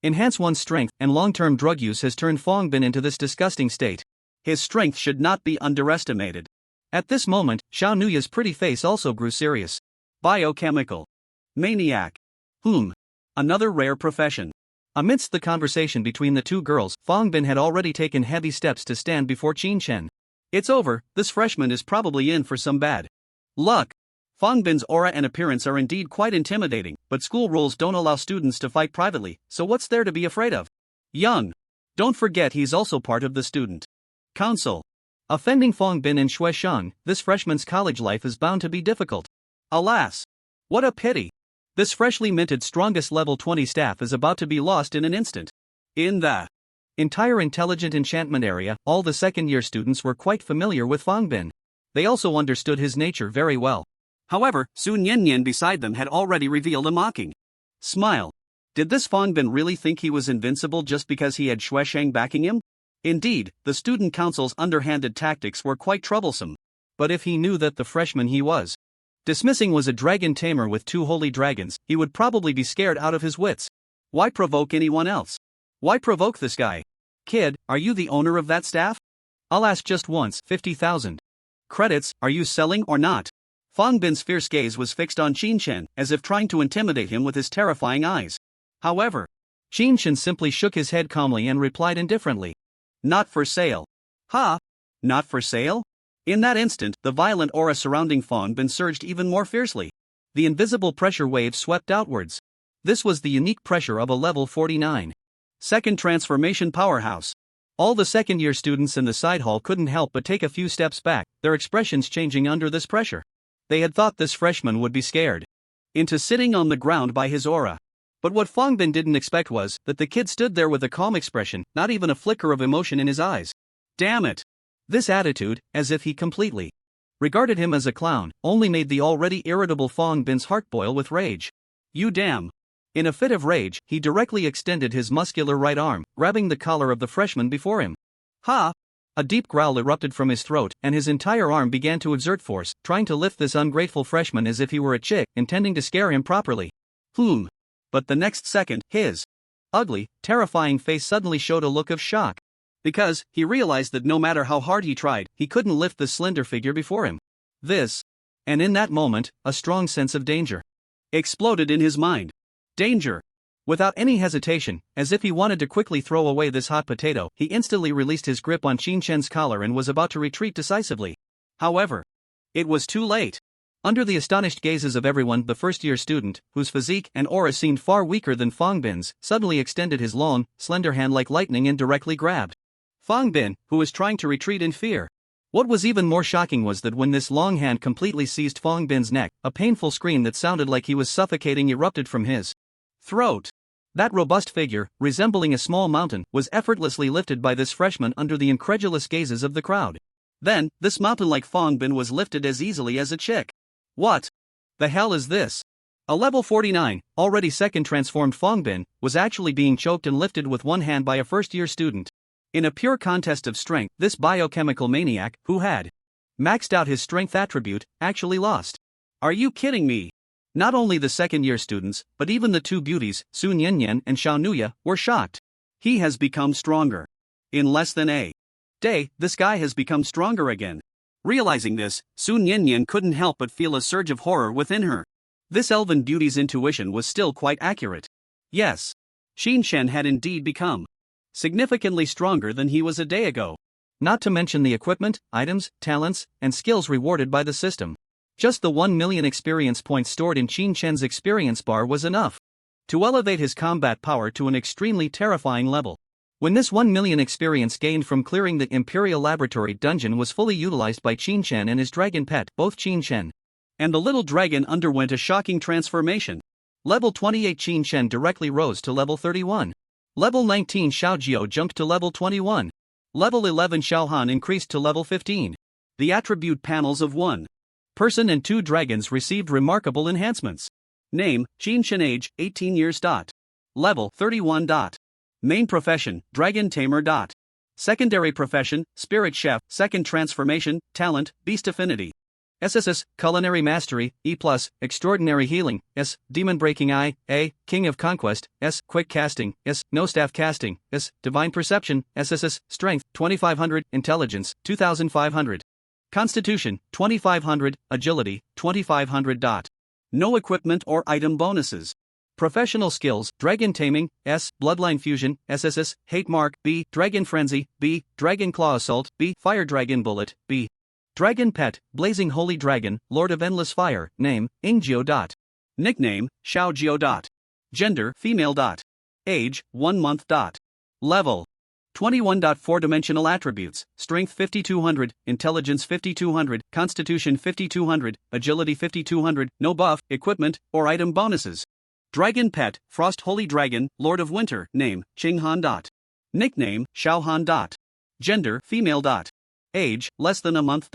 enhance one's strength, and long-term drug use has turned Fong Bin into this disgusting state. His strength should not be underestimated. At this moment, Xiao Nuya's pretty face also grew serious. Biochemical maniac. Another rare profession. Amidst the conversation between the two girls, Fong Bin had already taken heavy steps to stand before Qin Shen. It's over, this freshman is probably in for some bad luck. Fong Bin's aura and appearance are indeed quite intimidating, but school rules don't allow students to fight privately, so what's there to be afraid of? Young. Don't forget he's also part of the student council. Offending Fong Bin and Shui Shang, this freshman's college life is bound to be difficult. Alas! What a pity! This freshly minted strongest level 20 staff is about to be lost in an instant. In the entire intelligent enchantment area, all the second-year students were quite familiar with Fong Bin. They also understood his nature very well. However, Su Niannian beside them had already revealed a mocking smile. Did this Fong Bin really think he was invincible just because he had Shui Shang backing him? Indeed, the student council's underhanded tactics were quite troublesome. But if he knew that the freshman he was dismissing was a dragon tamer with 2 holy dragons, he would probably be scared out of his wits. Why provoke anyone else? Why provoke this guy? Kid, are you the owner of that staff? I'll ask just once, 50,000 credits, are you selling or not? Fong Bin's fierce gaze was fixed on Qin Shen, as if trying to intimidate him with his terrifying eyes. However, Qin Shen simply shook his head calmly and replied indifferently. Not for sale. Ha! Not for sale? In that instant, the violent aura surrounding Fong Bin surged even more fiercely. The invisible pressure wave swept outwards. This was the unique pressure of a level 49 second transformation powerhouse. All the second-year students in the side hall couldn't help but take a few steps back, their expressions changing under this pressure. They had thought this freshman would be scared. into sitting on the ground by his aura. But what Fongbin didn't expect was that the kid stood there with a calm expression, not even a flicker of emotion in his eyes. Damn it! This attitude, as if he completely regarded him as a clown, only made the already irritable Fongbin's heart boil with rage. You damn! In a fit of rage, he directly extended his muscular right arm, grabbing the collar of the freshman before him. Ha! A deep growl erupted from his throat, and his entire arm began to exert force, trying to lift this ungrateful freshman as if he were a chick, intending to scare him properly. But the next second, his ugly, terrifying face suddenly showed a look of shock. Because he realized that no matter how hard he tried, he couldn't lift the slender figure before him. And in that moment, a strong sense of danger exploded in his mind. Danger! Without any hesitation, as if he wanted to quickly throw away this hot potato, he instantly released his grip on Qinshen's collar and was about to retreat decisively. However, it was too late. Under the astonished gazes of everyone, the first-year student, whose physique and aura seemed far weaker than Fongbin's, suddenly extended his long, slender hand like lightning and directly grabbed Fongbin, who was trying to retreat in fear. What was even more shocking was that when this long hand completely seized Fongbin's neck, a painful scream that sounded like he was suffocating erupted from his throat. That robust figure, resembling a small mountain, was effortlessly lifted by this freshman under the incredulous gazes of the crowd. Then, this mountain-like Fongbin was lifted as easily as a chick. What the hell is this? A level 49, already second transformed Fongbin, was actually being choked and lifted with one hand by a first-year student. In a pure contest of strength, this biochemical maniac, who had maxed out his strength attribute, actually lost. Are you kidding me? Not only the second-year students, but even the two beauties, Sun Yanyan and Xiao Nuya, were shocked. He has become stronger. In less than a day, this guy has become stronger again. Realizing this, Sun Yanyan couldn't help but feel a surge of horror within her. This elven beauty's intuition was still quite accurate. Yes, Qinshen had indeed become significantly stronger than he was a day ago. Not to mention the equipment, items, talents, and skills rewarded by the system. Just the 1 million experience points stored in Qinshen's experience bar was enough to elevate his combat power to an extremely terrifying level. When this 1 million experience gained from clearing the Imperial Laboratory dungeon was fully utilized by Qinshen and his dragon pet, both Qinshen and the little dragon underwent a shocking transformation. Level 28 Qinshen directly rose to level 31. Level 19 Xiaojiao jumped to level 21. Level 11 Xiaohan increased to level 15. The attribute panels of 1 person and 2 dragons received remarkable enhancements. Name, Qinshen. Age, 18 years. Level, 31. Main profession, Dragon Tamer. Secondary profession, Spirit Chef. Second transformation, Talent, Beast Affinity. SSS, Culinary Mastery, E+, Extraordinary Healing, S, Demon Breaking Eye, A, King of Conquest, S, Quick Casting, S, No Staff Casting, S, Divine Perception, SSS, Strength, 2500, Intelligence, 2500. Constitution, 2500, Agility, 2500. No equipment or item bonuses. Professional skills, Dragon Taming, S, Bloodline Fusion, SSS, Hate Mark, B, Dragon Frenzy, B, Dragon Claw Assault, B, Fire Dragon Bullet, B. Dragon Pet, Blazing Holy Dragon, Lord of Endless Fire, Name, Ingjio. Nickname, Xiaojiao. Gender, Female. Age, 1 month. Level, 21. 4-dimensional attributes, Strength 5200, Intelligence 5200, Constitution 5200, Agility 5200, no buff, equipment, or item bonuses. Dragon Pet, Frost Holy Dragon, Lord of Winter, Name, Qinghan. Nickname, Xiaohan. Gender, Female. Age, less than a month.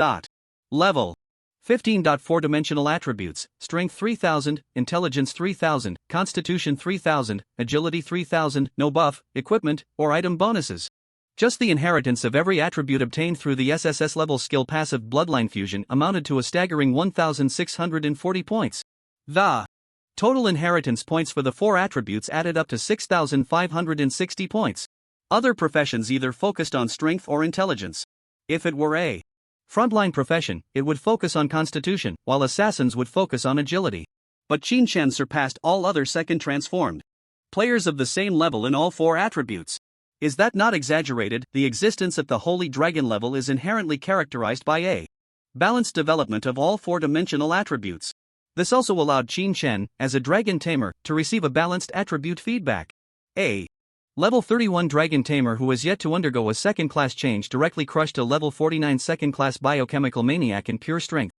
Level, 15. 4-dimensional attributes, Strength 3000, Intelligence 3000, Constitution 3000, Agility 3000, no buff, equipment, or item bonuses. Just the inheritance of every attribute obtained through the SSS level skill passive Bloodline Fusion amounted to a staggering 1640 points. The total inheritance points for the 4 attributes added up to 6560 points. Other professions either focused on strength or intelligence. If it were a frontline profession, it would focus on constitution, while assassins would focus on agility. But Qinshen surpassed all other second transformed players of the same level in all 4 attributes. Is that not exaggerated? The existence at the Holy Dragon level is inherently characterized by a balanced development of all 4-dimensional attributes. This also allowed Qinshen, as a Dragon Tamer, to receive a balanced attribute feedback. A Level 31 Dragon Tamer who has yet to undergo a second-class change directly crushed a level 49 second-class biochemical maniac in pure strength.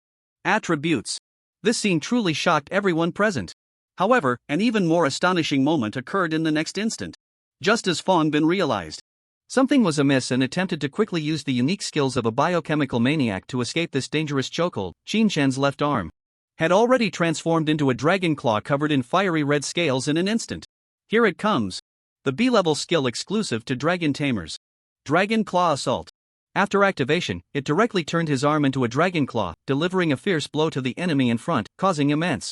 Attributes. This scene truly shocked everyone present. However, an even more astonishing moment occurred in the next instant. Just as Fong Bin realized something was amiss and attempted to quickly use the unique skills of a biochemical maniac to escape this dangerous chokehold, Qin Shen's left arm had already transformed into a dragon claw covered in fiery red scales in an instant. Here it comes. The B-level skill exclusive to Dragon Tamers. Dragon Claw Assault. After activation, it directly turned his arm into a dragon claw, delivering a fierce blow to the enemy in front, causing immense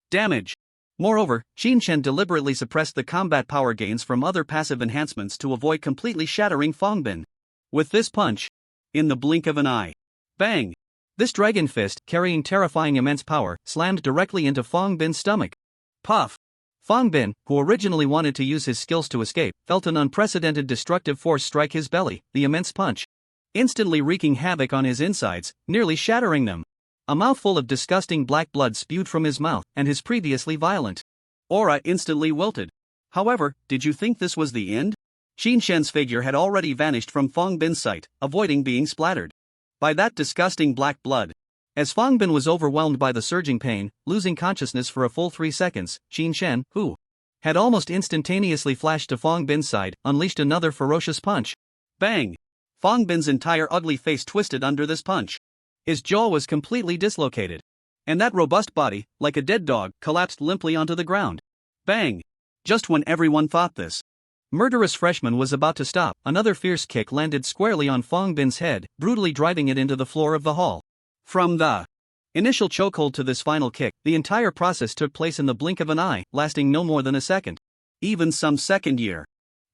damage. Moreover, Qin Shen deliberately suppressed the combat power gains from other passive enhancements to avoid completely shattering Fong Bin. With this punch, in the blink of an eye, bang! This dragon fist, carrying terrifying immense power, slammed directly into Fong Bin's stomach. Puff! Fong Bin, who originally wanted to use his skills to escape, felt an unprecedented destructive force strike his belly, the immense punch instantly wreaking havoc on his insides, nearly shattering them. A mouthful of disgusting black blood spewed from his mouth, and his previously violent aura instantly wilted. However, did you think this was the end? Qin Shen's figure had already vanished from Fong Bin's sight, avoiding being splattered by that disgusting black blood. As Fong Bin was overwhelmed by the surging pain, losing consciousness for a full 3 seconds, Qin Shen, who had almost instantaneously flashed to Fong Bin's side, unleashed another ferocious punch. Bang! Fong Bin's entire ugly face twisted under this punch. His jaw was completely dislocated. And that robust body, like a dead dog, collapsed limply onto the ground. Bang! Just when everyone thought this murderous freshman was about to stop, another fierce kick landed squarely on Fong Bin's head, brutally driving it into the floor of the hall. From the initial chokehold to this final kick, the entire process took place in the blink of an eye, lasting no more than a second. Even some second year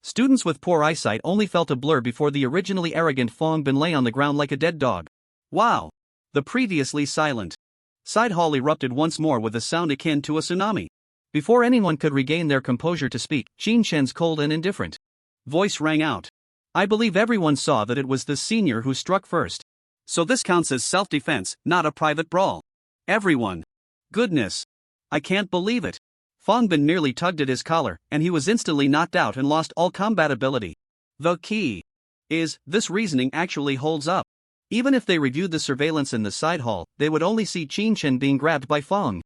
students with poor eyesight only felt a blur before the originally arrogant Fong Bin lay on the ground like a dead dog. Wow! The previously silent side hall erupted once more with a sound akin to a tsunami. Before anyone could regain their composure to speak, Qin Shen's cold and indifferent voice rang out. I believe everyone saw that it was the senior who struck first. So this counts as self-defense, not a private brawl. Everyone. Goodness. I can't believe it. Fong Bin nearly tugged at his collar, and he was instantly knocked out and lost all combat ability. The key is, this reasoning actually holds up. Even if they reviewed the surveillance in the side hall, they would only see Qin Shen being grabbed by Fong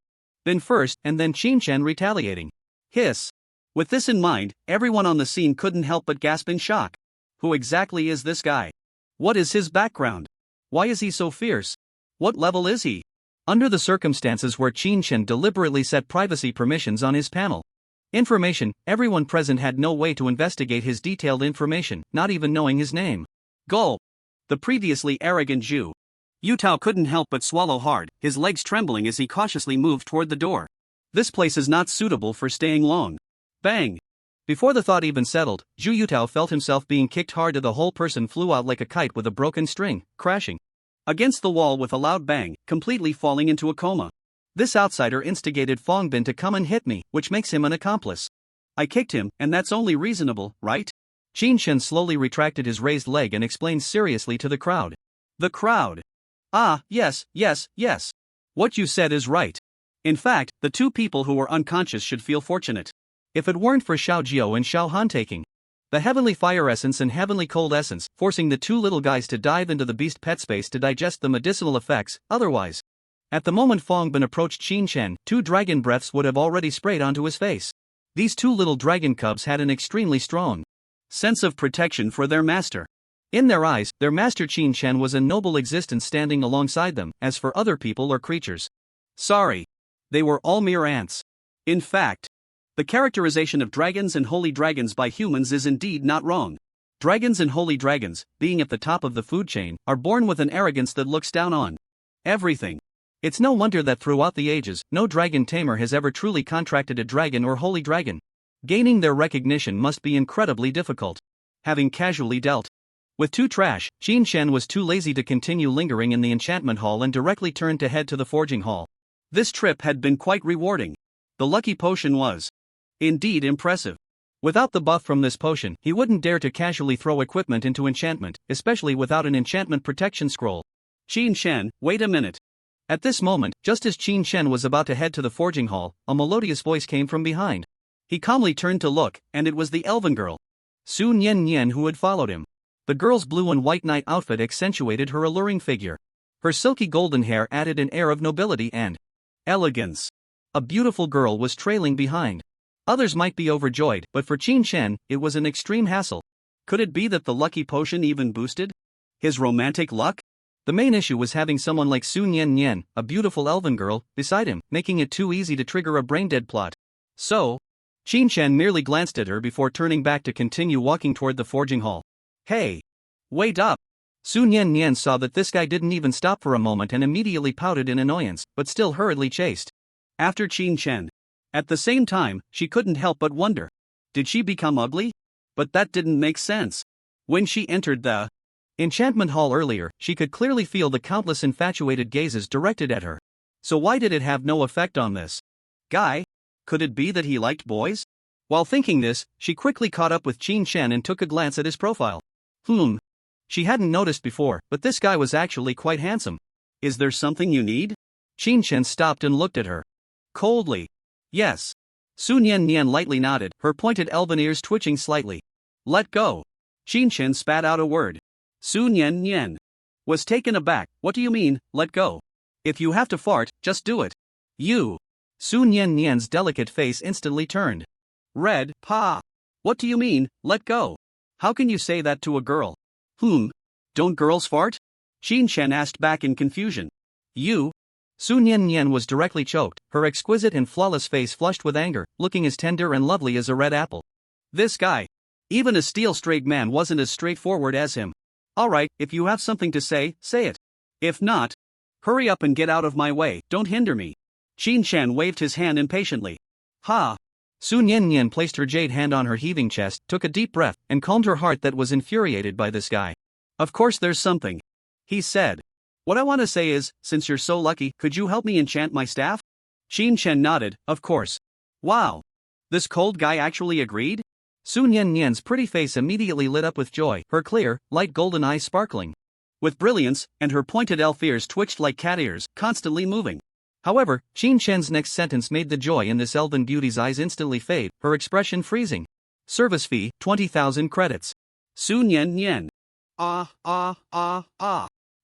Bin first and then Qin Shen retaliating. Hiss. With this in mind, everyone on the scene couldn't help but gasp in shock. Who exactly is this guy? What is his background? Why is he so fierce? What level is he? Under the circumstances where Qin Shen deliberately set privacy permissions on his panel information, everyone present had no way to investigate his detailed information, not even knowing his name. Gulp. The previously arrogant Zhu Yutao couldn't help but swallow hard, his legs trembling as he cautiously moved toward the door. This place is not suitable for staying long. Bang! Before the thought even settled, Zhu Yutao felt himself being kicked hard and the whole person flew out like a kite with a broken string, crashing against the wall with a loud bang, completely falling into a coma. This outsider instigated Fong Bin to come and hit me, which makes him an accomplice. I kicked him, and that's only reasonable, right? Qin Shen slowly retracted his raised leg and explained seriously to the crowd. The crowd. Ah, yes. What you said is right. In fact, the two people who were unconscious should feel fortunate. If it weren't for Xiao Jiao and Xiao Han taking the heavenly fire essence and heavenly cold essence, forcing the two little guys to dive into the beast pet space to digest the medicinal effects, otherwise. At the moment Fong Bin approached Qin Shen, 2 dragon breaths would have already sprayed onto his face. These 2 little dragon cubs had an extremely strong sense of protection for their master. In their eyes, their master Qin Shen was a noble existence standing alongside them, as for other people or creatures. Sorry. They were all mere ants. In fact, the characterization of dragons and holy dragons by humans is indeed not wrong. Dragons and holy dragons, being at the top of the food chain, are born with an arrogance that looks down on everything. It's no wonder that throughout the ages, no dragon tamer has ever truly contracted a dragon or holy dragon. Gaining their recognition must be incredibly difficult. Having casually dealt with 2 trash, Qin Shen was too lazy to continue lingering in the enchantment hall and directly turned to head to the forging hall. This trip had been quite rewarding. The lucky potion was indeed impressive. Without the buff from this potion, he wouldn't dare to casually throw equipment into enchantment, especially without an enchantment protection scroll. Qin Shen, wait a minute. At this moment, just as Qin Shen was about to head to the forging hall, a melodious voice came from behind. He calmly turned to look, and it was the elven girl, Su Nian Nian, who had followed him. The girl's blue and white night outfit accentuated her alluring figure. Her silky golden hair added an air of nobility and Elegance. A beautiful girl was trailing behind. Others might be overjoyed, but for Qin Shen, it was an extreme hassle. Could it be that the lucky potion even boosted his romantic luck? The main issue was having someone like Su Nian Nian, a beautiful elven girl, beside him, making it too easy to trigger a brain-dead plot. So, Qin Shen merely glanced at her before turning back to continue walking toward the forging hall. Hey! Wait up! Su Nian Nian saw that this guy didn't even stop for a moment and immediately pouted in annoyance, but still hurriedly chased after Qin Shen. At the same time, she couldn't help but wonder. Did she become ugly? But that didn't make sense. When she entered the enchantment hall earlier, she could clearly feel the countless infatuated gazes directed at her. So why did it have no effect on this guy? Could it be that he liked boys? While thinking this, she quickly caught up with Qin Shen and took a glance at his profile. She hadn't noticed before, but this guy was actually quite handsome. Is there something you need? Qin Shen stopped and looked at her coldly. Yes. Su Nian Nian lightly nodded, her pointed elven ears twitching slightly. Let go. Qin Shen spat out a word. Su Nian Nian was taken aback. What do you mean, let go? If you have to fart, just do it. You. Su Nian Nian's delicate face instantly turned red. Pa. What do you mean, let go? How can you say that to a girl? Don't girls fart? Qin Shen asked back in confusion. You? Su Nian Nian was directly choked, her exquisite and flawless face flushed with anger, looking as tender and lovely as a red apple. This guy. Even a steel-straight man wasn't as straightforward as him. Alright, if you have something to say it. If not, hurry up and get out of my way, don't hinder me. Qin Shen waved his hand impatiently. Ha! Su Nian Nian placed her jade hand on her heaving chest, took a deep breath, and calmed her heart that was infuriated by this guy. Of course there's something. He said. What I want to say is, since you're so lucky, could you help me enchant my staff? Qin Shen nodded, of course. Wow! This cold guy actually agreed? Su Nian Nian's pretty face immediately lit up with joy, her clear, light golden eyes sparkling with brilliance, and her pointed elf ears twitched like cat ears, constantly moving. However, Qin Shen's next sentence made the joy in this elven beauty's eyes instantly fade, her expression freezing. Service fee, 20,000 credits. Su Nian Nian.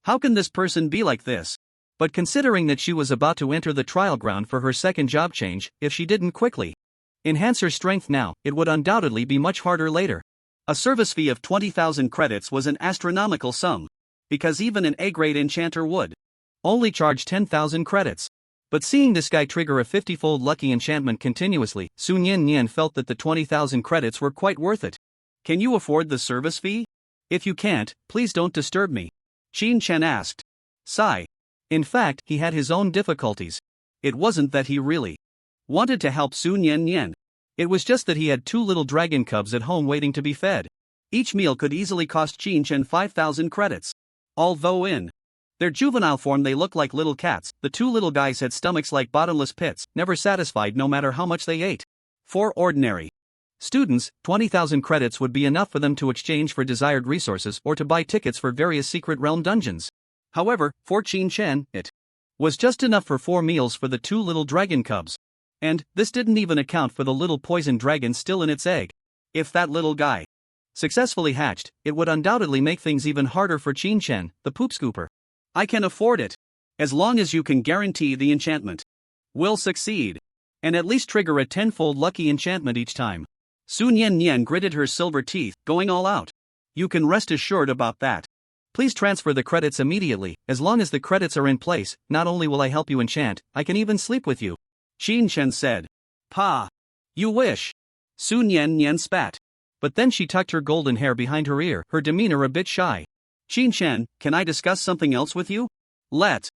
How can this person be like this? But considering that she was about to enter the trial ground for her second job change, if she didn't quickly enhance her strength now, it would undoubtedly be much harder later. A service fee of 20,000 credits was an astronomical sum. Because even an A-grade enchanter would only charge 10,000 credits. But seeing this guy trigger a 50-fold lucky enchantment continuously, Su Nian Nian felt that the 20,000 credits were quite worth it. Can you afford the service fee? If you can't, please don't disturb me. Qin Shen asked. Sigh. In fact, he had his own difficulties. It wasn't that he really wanted to help Su Nian Nian. It was just that he had 2 little dragon cubs at home waiting to be fed. Each meal could easily cost Qin Shen 5,000 credits. Although in their juvenile form they looked like little cats, the 2 little guys had stomachs like bottomless pits, never satisfied no matter how much they ate. For ordinary students, 20,000 credits would be enough for them to exchange for desired resources or to buy tickets for various secret realm dungeons. However, for Qin Shen, it was just enough for 4 meals for the 2 little dragon cubs. And this didn't even account for the little poison dragon still in its egg. If that little guy successfully hatched, it would undoubtedly make things even harder for Qin Shen, the poop scooper. I can afford it. As long as you can guarantee the enchantment will succeed. And at least trigger a 10-fold lucky enchantment each time. Su Nian Nian gritted her silver teeth, going all out. You can rest assured about that. Please transfer the credits immediately. As long as the credits are in place, not only will I help you enchant, I can even sleep with you. Qin Shen said. Pa. You wish. Su Nian Nian spat. But then she tucked her golden hair behind her ear, her demeanor a bit shy. Qin Shen, can I discuss something else with you? Let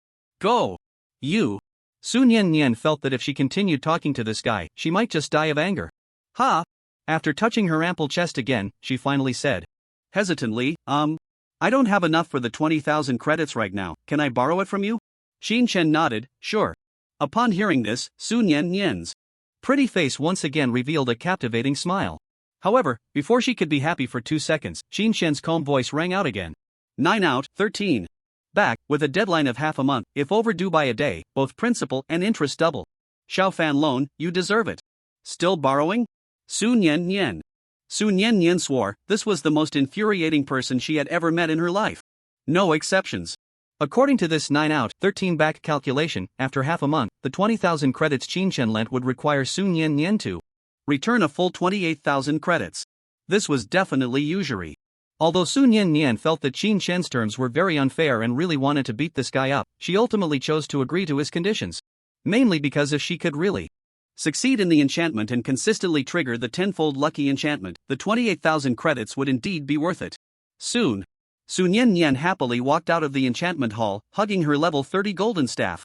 go. You. Su Nian Nian felt that if she continued talking to this guy, she might just die of anger. Ha! After touching her ample chest again, she finally said. Hesitantly, I don't have enough for the 20,000 credits right now, can I borrow it from you? Qin Shen nodded, sure. Upon hearing this, Su Nian Nian's pretty face once again revealed a captivating smile. However, before she could be happy for 2 seconds, Qin Shen's calm voice rang out again. 9 out, 13. Back, with a deadline of half a month, if overdue by a day, both principal and interest double. Xiaofan loan, you deserve it. Still borrowing? Su Nian Nian. Su Nian Nian swore, this was the most infuriating person she had ever met in her life. No exceptions. According to this 9 out, 13 back calculation, after half a month, the 20,000 credits Qinshen lent would require Sun Yen Nian to return a full 28,000 credits. This was definitely usury. Although Sun Yen Nian felt that Qinshen's terms were very unfair and really wanted to beat this guy up, she ultimately chose to agree to his conditions. Mainly because if she could really succeed in the enchantment and consistently trigger the tenfold lucky enchantment, the 28,000 credits would indeed be worth it. Soon, Sun Yen Nian happily walked out of the enchantment hall, hugging her level 30 golden staff.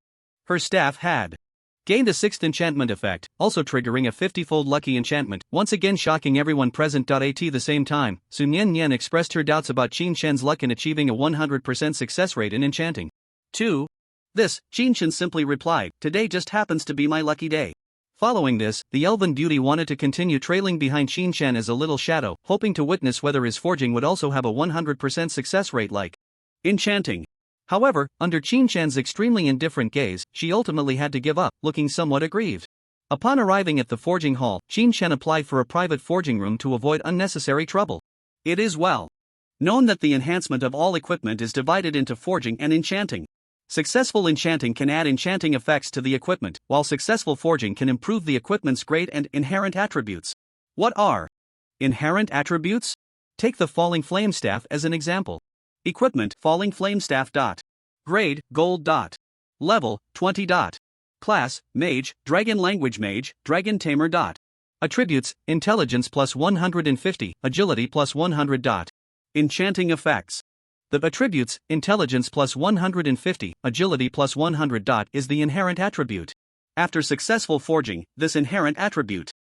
Her staff had gained a 6th enchantment effect, also triggering a 50-fold lucky enchantment, once again shocking everyone present. At the same time, Sun Yen Nian expressed her doubts about Qinshen's luck in achieving a 100% success rate in enchanting. To this, Qinshen simply replied, "Today just happens to be my lucky day." Following this, the elven beauty wanted to continue trailing behind Qinshen as a little shadow, hoping to witness whether his forging would also have a 100% success rate like enchanting. However, under Qinshen's extremely indifferent gaze, she ultimately had to give up, looking somewhat aggrieved. Upon arriving at the forging hall, Qinshen applied for a private forging room to avoid unnecessary trouble. It is well known that the enhancement of all equipment is divided into forging and enchanting. Successful enchanting can add enchanting effects to the equipment, while successful forging can improve the equipment's grade and inherent attributes. What are inherent attributes? Take the Falling Flame Staff as an example. Equipment: Falling Flame Staff. Grade: Gold. Level: 20. Class: Mage, Dragon Language Mage, Dragon Tamer. Attributes: Intelligence plus 150, Agility plus 100. Enchanting effects. The attributes, Intelligence plus 150, Agility plus 100. Is the inherent attribute. After successful forging, this inherent attribute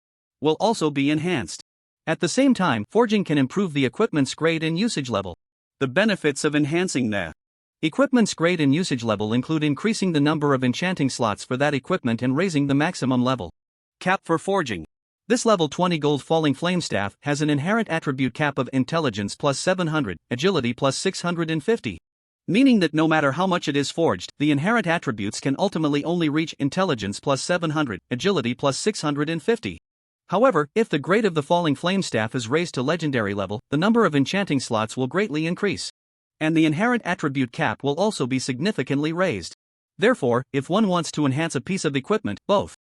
will also be enhanced. At the same time, forging can improve the equipment's grade and usage level. The benefits of enhancing the equipment's grade and usage level include increasing the number of enchanting slots for that equipment and raising the maximum level cap for forging. This level 20 gold Falling Flame Staff has an inherent attribute cap of Intelligence plus 700, Agility plus 650. Meaning that no matter how much it is forged, the inherent attributes can ultimately only reach Intelligence plus 700, Agility plus 650. However, if the grade of the Falling Flame Staff is raised to legendary level, the number of enchanting slots will greatly increase. And the inherent attribute cap will also be significantly raised. Therefore, if one wants to enhance a piece of equipment, both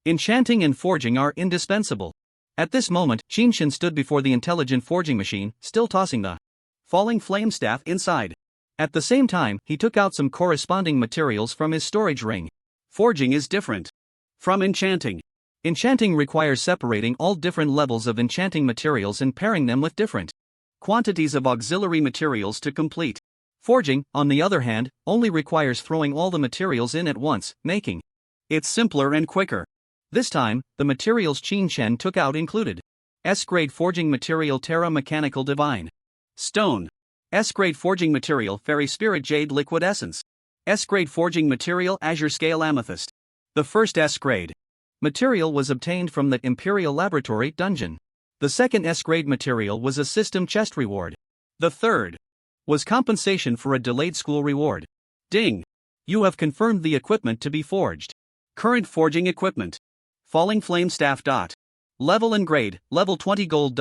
enchanting and forging are indispensable. At this moment, Qinshen stood before the intelligent forging machine, still tossing the Falling Flame Staff inside. At the same time, he took out some corresponding materials from his storage ring. Forging is different from enchanting. Enchanting requires separating all different levels of enchanting materials and pairing them with different quantities of auxiliary materials to complete. Forging, on the other hand, only requires throwing all the materials in at once, making it simpler and quicker. This time, the materials Qinshen took out included S-grade forging material Terra Mechanical Divine Stone, S-grade forging material Fairy Spirit Jade Liquid Essence, S-grade forging material Azure Scale Amethyst. The first S-grade material was obtained from the Imperial Laboratory dungeon. The second S-grade material was a system chest reward. The third was compensation for a delayed school reward. Ding! You have confirmed the equipment to be forged. Current forging equipment: Falling Flame Staff. Level and grade: level 20 gold.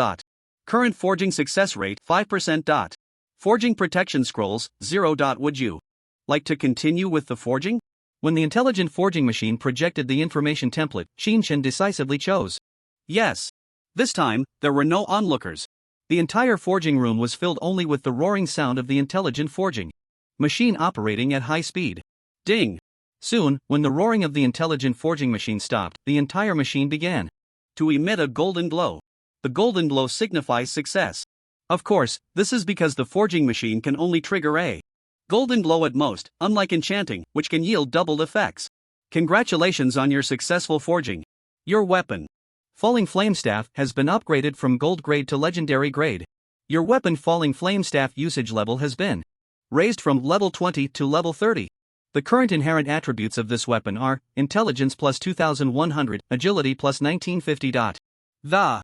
Current forging success rate 5%. Forging protection scrolls 0. Would you like to continue with the forging? When the intelligent forging machine projected the information template, Qinshen decisively chose yes. This time, there were no onlookers. The entire forging room was filled only with the roaring sound of the intelligent forging machine operating at high speed. Ding! Soon, when the roaring of the intelligent forging machine stopped, the entire machine began to emit a golden glow. The golden glow signifies success. Of course, this is because the forging machine can only trigger a golden glow at most, unlike enchanting, which can yield doubled effects. Congratulations on your successful forging. Your weapon, Falling Flame Staff, has been upgraded from gold grade to legendary grade. Your weapon Falling Flame Staff usage level has been raised from level 20 to level 30. The current inherent attributes of this weapon are Intelligence plus 2100, Agility plus 1950. The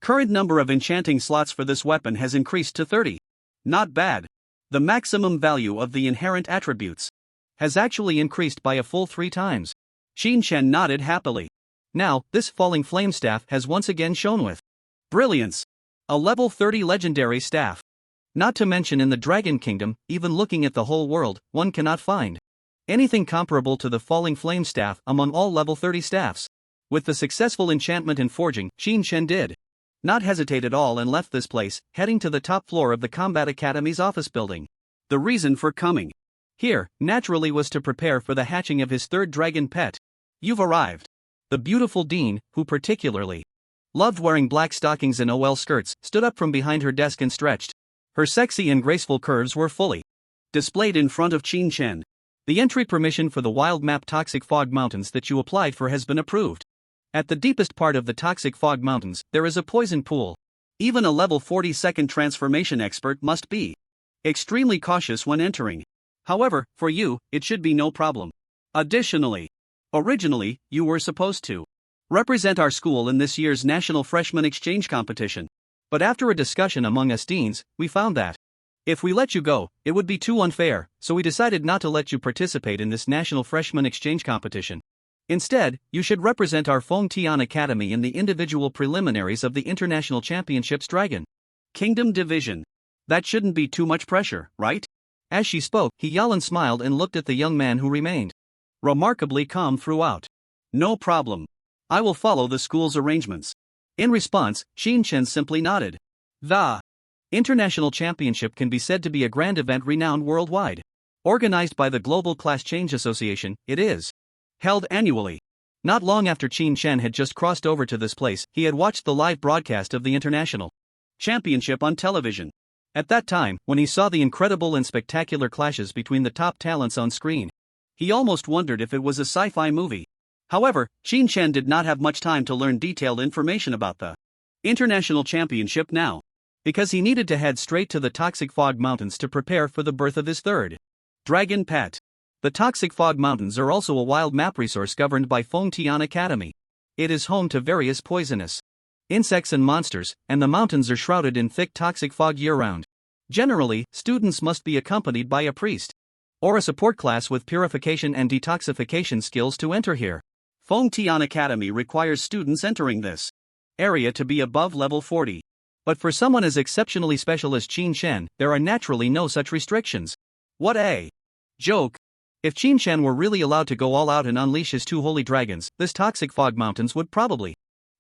current number of enchanting slots for this weapon has increased to 30. Not bad. The maximum value of the inherent attributes has actually increased by a full 3 times. Qinshen nodded happily. Now, this Falling Flame Staff has once again shone with brilliance. A level 30 legendary staff. Not to mention in the Dragon Kingdom, even looking at the whole world, one cannot find anything comparable to the Falling Flame staff among all level 30 staffs. With the successful enchantment and forging, Qin Shen did not hesitate at all and left this place, heading to the top floor of the Combat Academy's office building. The reason for coming here, naturally, was to prepare for the hatching of his third dragon pet. You've arrived. The beautiful Dean, who particularly loved wearing black stockings and OL skirts, stood up from behind her desk and stretched. Her sexy and graceful curves were fully displayed in front of Qin Shen. The entry permission for the wild map Toxic Fog Mountains that you applied for has been approved. At the deepest part of the Toxic Fog Mountains, there is a poison pool. Even a level 40-second transformation expert must be extremely cautious when entering. However, for you, it should be no problem. Additionally, originally, you were supposed to represent our school in this year's National Freshman Exchange Competition. But after a discussion among us deans, we found that if we let you go, it would be too unfair, so we decided not to let you participate in this National Freshman Exchange Competition. Instead, you should represent our Feng Tian Academy in the individual preliminaries of the International Championships Dragon Kingdom Division. That shouldn't be too much pressure, right? As she spoke, He Yalan smiled and looked at the young man who remained remarkably calm throughout. No problem. I will follow the school's arrangements. In response, Qin Shen simply nodded. The International Championship can be said to be a grand event renowned worldwide. Organized by the Global Class Change Association, it is held annually. Not long after Qin Shen had just crossed over to this place, he had watched the live broadcast of the International Championship on television. At that time, when he saw the incredible and spectacular clashes between the top talents on screen, he almost wondered if it was a sci-fi movie. However, Qin Shen did not have much time to learn detailed information about the International Championship now, because he needed to head straight to the Toxic Fog Mountains to prepare for the birth of his third dragon pet. The Toxic Fog Mountains are also a wild map resource governed by Feng Tian Academy. It is home to various poisonous insects and monsters, and the mountains are shrouded in thick toxic fog year-round. Generally, students must be accompanied by a priest or a support class with purification and detoxification skills to enter here. Feng Tian Academy requires students entering this area to be above level 40. But for someone as exceptionally special as Qin Shen, there are naturally no such restrictions. What a joke! If Qin Shen were really allowed to go all out and unleash his two holy dragons, this Toxic Fog Mountains would probably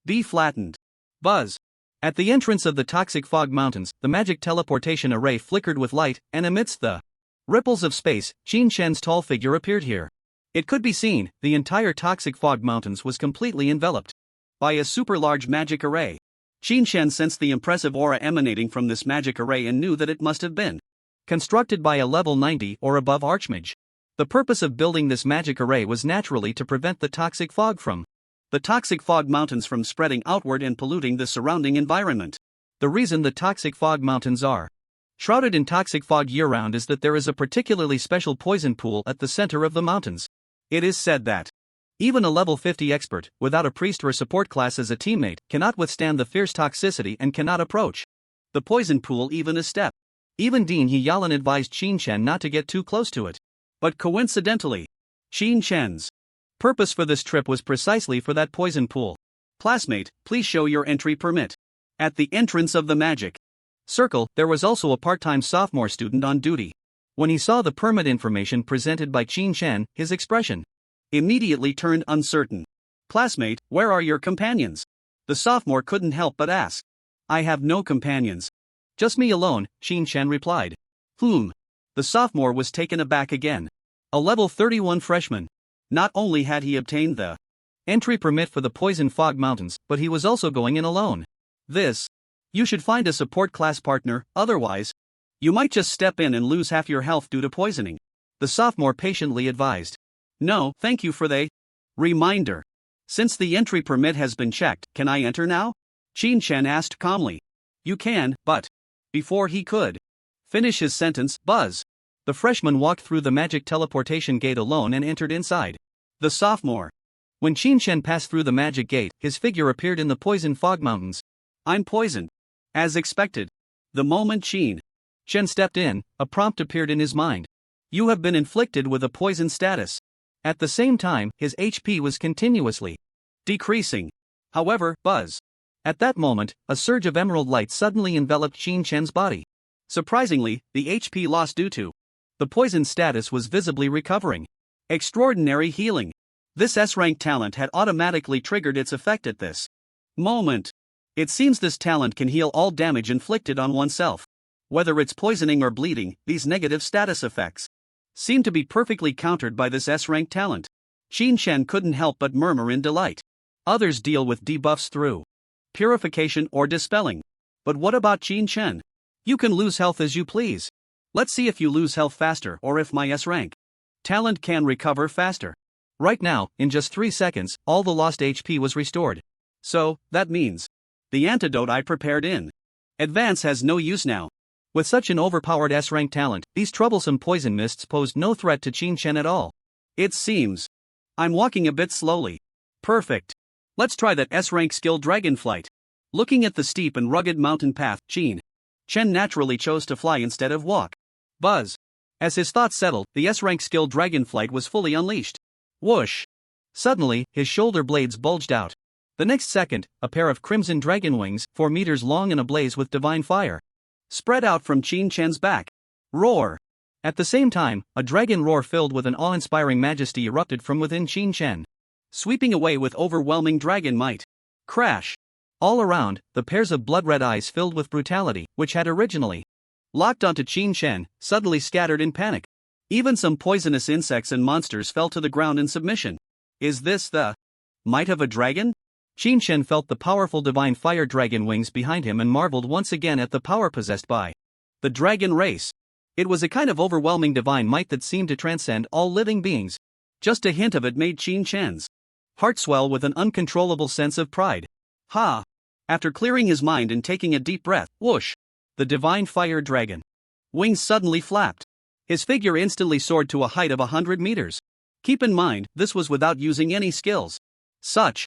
be flattened. Buzz! At the entrance of the Toxic Fog Mountains, the magic teleportation array flickered with light, and amidst the ripples of space, Qin Shen's tall figure appeared here. It could be seen, the entire Toxic Fog Mountains was completely enveloped by a super-large magic array. Qin Shen sensed the impressive aura emanating from this magic array and knew that it must have been constructed by a level 90 or above archmage. The purpose of building this magic array was naturally to prevent the toxic fog from the Toxic Fog Mountains from spreading outward and polluting the surrounding environment. The reason the Toxic Fog Mountains are shrouded in toxic fog year-round is that there is a particularly special poison pool at the center of the mountains. It is said that even a level 50 expert, without a priest or support class as a teammate, cannot withstand the fierce toxicity and cannot approach the poison pool even a step. Even Dean He Yalan advised Qin Shen not to get too close to it. But coincidentally, Qin Shen's purpose for this trip was precisely for that poison pool. Classmate, please show your entry permit. At the entrance of the magic circle, there was also a part-time sophomore student on duty. When he saw the permit information presented by Qin Shen, his expression immediately turned uncertain. Classmate, where are your companions? The sophomore couldn't help but ask. I have no companions. Just me alone, Qin Shen replied. The sophomore was taken aback again. A level 31 freshman. Not only had he obtained the entry permit for the Poison Fog Mountains, but he was also going in alone. You should find a support class partner, otherwise, you might just step in and lose half your health due to poisoning. The sophomore patiently advised. No, thank you for the reminder. Since the entry permit has been checked, can I enter now? Qin Shen asked calmly. You can, but before he could finish his sentence, buzz. The freshman walked through the magic teleportation gate alone and entered inside. The sophomore. When Qin Shen passed through the magic gate, his figure appeared in the Poison Fog Mountains. I'm poisoned. As expected. The moment Qin Shen stepped in, a prompt appeared in his mind. You have been inflicted with a poison status. At the same time, his HP was continuously decreasing. However, buzz. At that moment, a surge of emerald light suddenly enveloped Qin Shen's body. Surprisingly, the HP loss due to the poison status was visibly recovering. Extraordinary healing. This S-rank talent had automatically triggered its effect at this moment. It seems this talent can heal all damage inflicted on oneself. Whether it's poisoning or bleeding, these negative status effects seem to be perfectly countered by this S-rank talent. Qin Shen couldn't help but murmur in delight. Others deal with debuffs through purification or dispelling. But what about Qin Shen? You can lose health as you please. Let's see if you lose health faster or if my S-rank talent can recover faster. Right now, in just 3 seconds, all the lost HP was restored. So, that means the antidote I prepared in advance has no use now. With such an overpowered S-rank talent, these troublesome poison mists posed no threat to Qin Shen at all. It seems I'm walking a bit slowly. Perfect. Let's try that S-rank skill Dragon Flight. Looking at the steep and rugged mountain path, Qin Shen naturally chose to fly instead of walk. Buzz. As his thoughts settled, the S-rank skill Dragon Flight was fully unleashed. Whoosh. Suddenly, his shoulder blades bulged out. The next second, a pair of crimson dragon wings, 4 meters long and ablaze with divine fire, spread out from Qin Shen's back. Roar. At the same time, a dragon roar filled with an awe-inspiring majesty erupted from within Qin Shen, sweeping away with overwhelming dragon might. Crash. All around, the pairs of blood-red eyes filled with brutality, which had originally locked onto Qin Shen, suddenly scattered in panic. Even some poisonous insects and monsters fell to the ground in submission. Is this the might of a dragon? Qin Shen felt the powerful divine fire dragon wings behind him and marveled once again at the power possessed by the dragon race. It was a kind of overwhelming divine might that seemed to transcend all living beings. Just a hint of it made Qin Shen's heart swell with an uncontrollable sense of pride. Ha! After clearing his mind and taking a deep breath, whoosh! The divine fire dragon wings suddenly flapped. His figure instantly soared to a height of 100 meters. Keep in mind, this was without using any skills. Such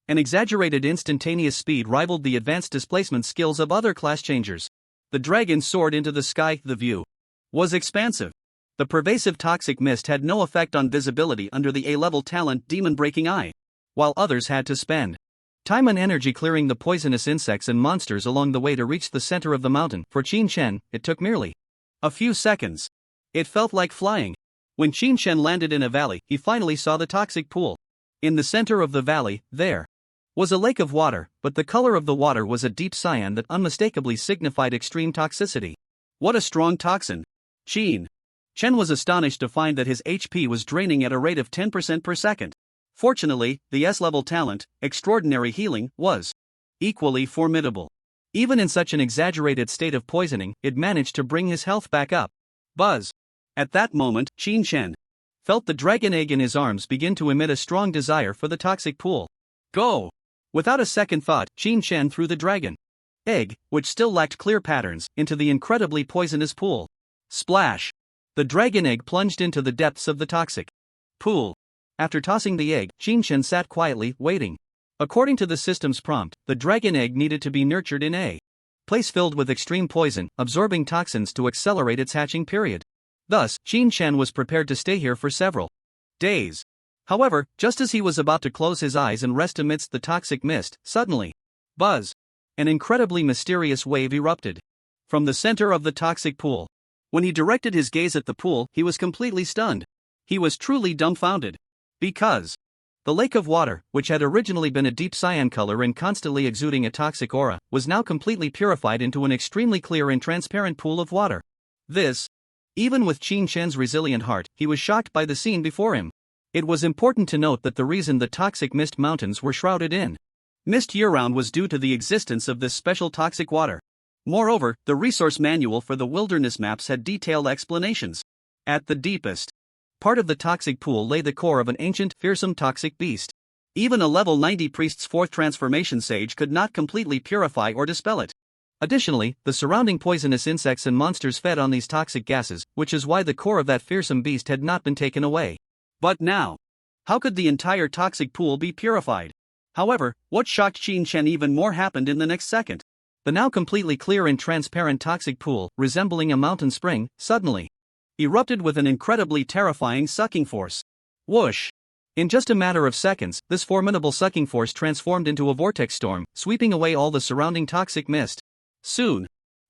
an exaggerated instantaneous speed rivaled the advanced displacement skills of other class changers. The dragon soared into the sky. The view was expansive. The pervasive toxic mist had no effect on visibility under the A-level talent Demon Breaking Eye, while others had to spend time and energy clearing the poisonous insects and monsters along the way to reach the center of the mountain. For Qin Shen, it took merely a few seconds. It felt like flying. When Qin Shen landed in a valley, he finally saw the toxic pool. In the center of the valley, there was a lake of water, but the color of the water was a deep cyan that unmistakably signified extreme toxicity. What a strong toxin! Qin Shen was astonished to find that his HP was draining at a rate of 10% per second. Fortunately, the S-level talent, Extraordinary Healing, was equally formidable. Even in such an exaggerated state of poisoning, it managed to bring his health back up. Buzz. At that moment, Qin Shen felt the dragon egg in his arms begin to emit a strong desire for the toxic pool. Go! Without a second thought, Qin Shen threw the dragon egg, which still lacked clear patterns, into the incredibly poisonous pool. Splash! The dragon egg plunged into the depths of the toxic pool. After tossing the egg, Qin Shen sat quietly, waiting. According to the system's prompt, the dragon egg needed to be nurtured in a place filled with extreme poison, absorbing toxins to accelerate its hatching period. Thus, Qin Shen was prepared to stay here for several days. However, just as he was about to close his eyes and rest amidst the toxic mist, suddenly, buzz! An incredibly mysterious wave erupted from the center of the toxic pool. When he directed his gaze at the pool, he was completely stunned. He was truly dumbfounded. Because the lake of water, which had originally been a deep cyan color and constantly exuding a toxic aura, was now completely purified into an extremely clear and transparent pool of water. This, even with Qin Shen's resilient heart, he was shocked by the scene before him. It was important to note that the reason the toxic mist mountains were shrouded in mist year-round was due to the existence of this special toxic water. Moreover, the resource manual for the wilderness maps had detailed explanations. At the deepest part of the toxic pool lay the core of an ancient, fearsome toxic beast. Even a level 90 priest's 4th transformation sage could not completely purify or dispel it. Additionally, the surrounding poisonous insects and monsters fed on these toxic gases, which is why the core of that fearsome beast had not been taken away. But now, how could the entire toxic pool be purified? However, what shocked Qin Shen even more happened in the next second. The now completely clear and transparent toxic pool, resembling a mountain spring, suddenly erupted with an incredibly terrifying sucking force. Whoosh! In just a matter of seconds, this formidable sucking force transformed into a vortex storm, sweeping away all the surrounding toxic mist. Soon,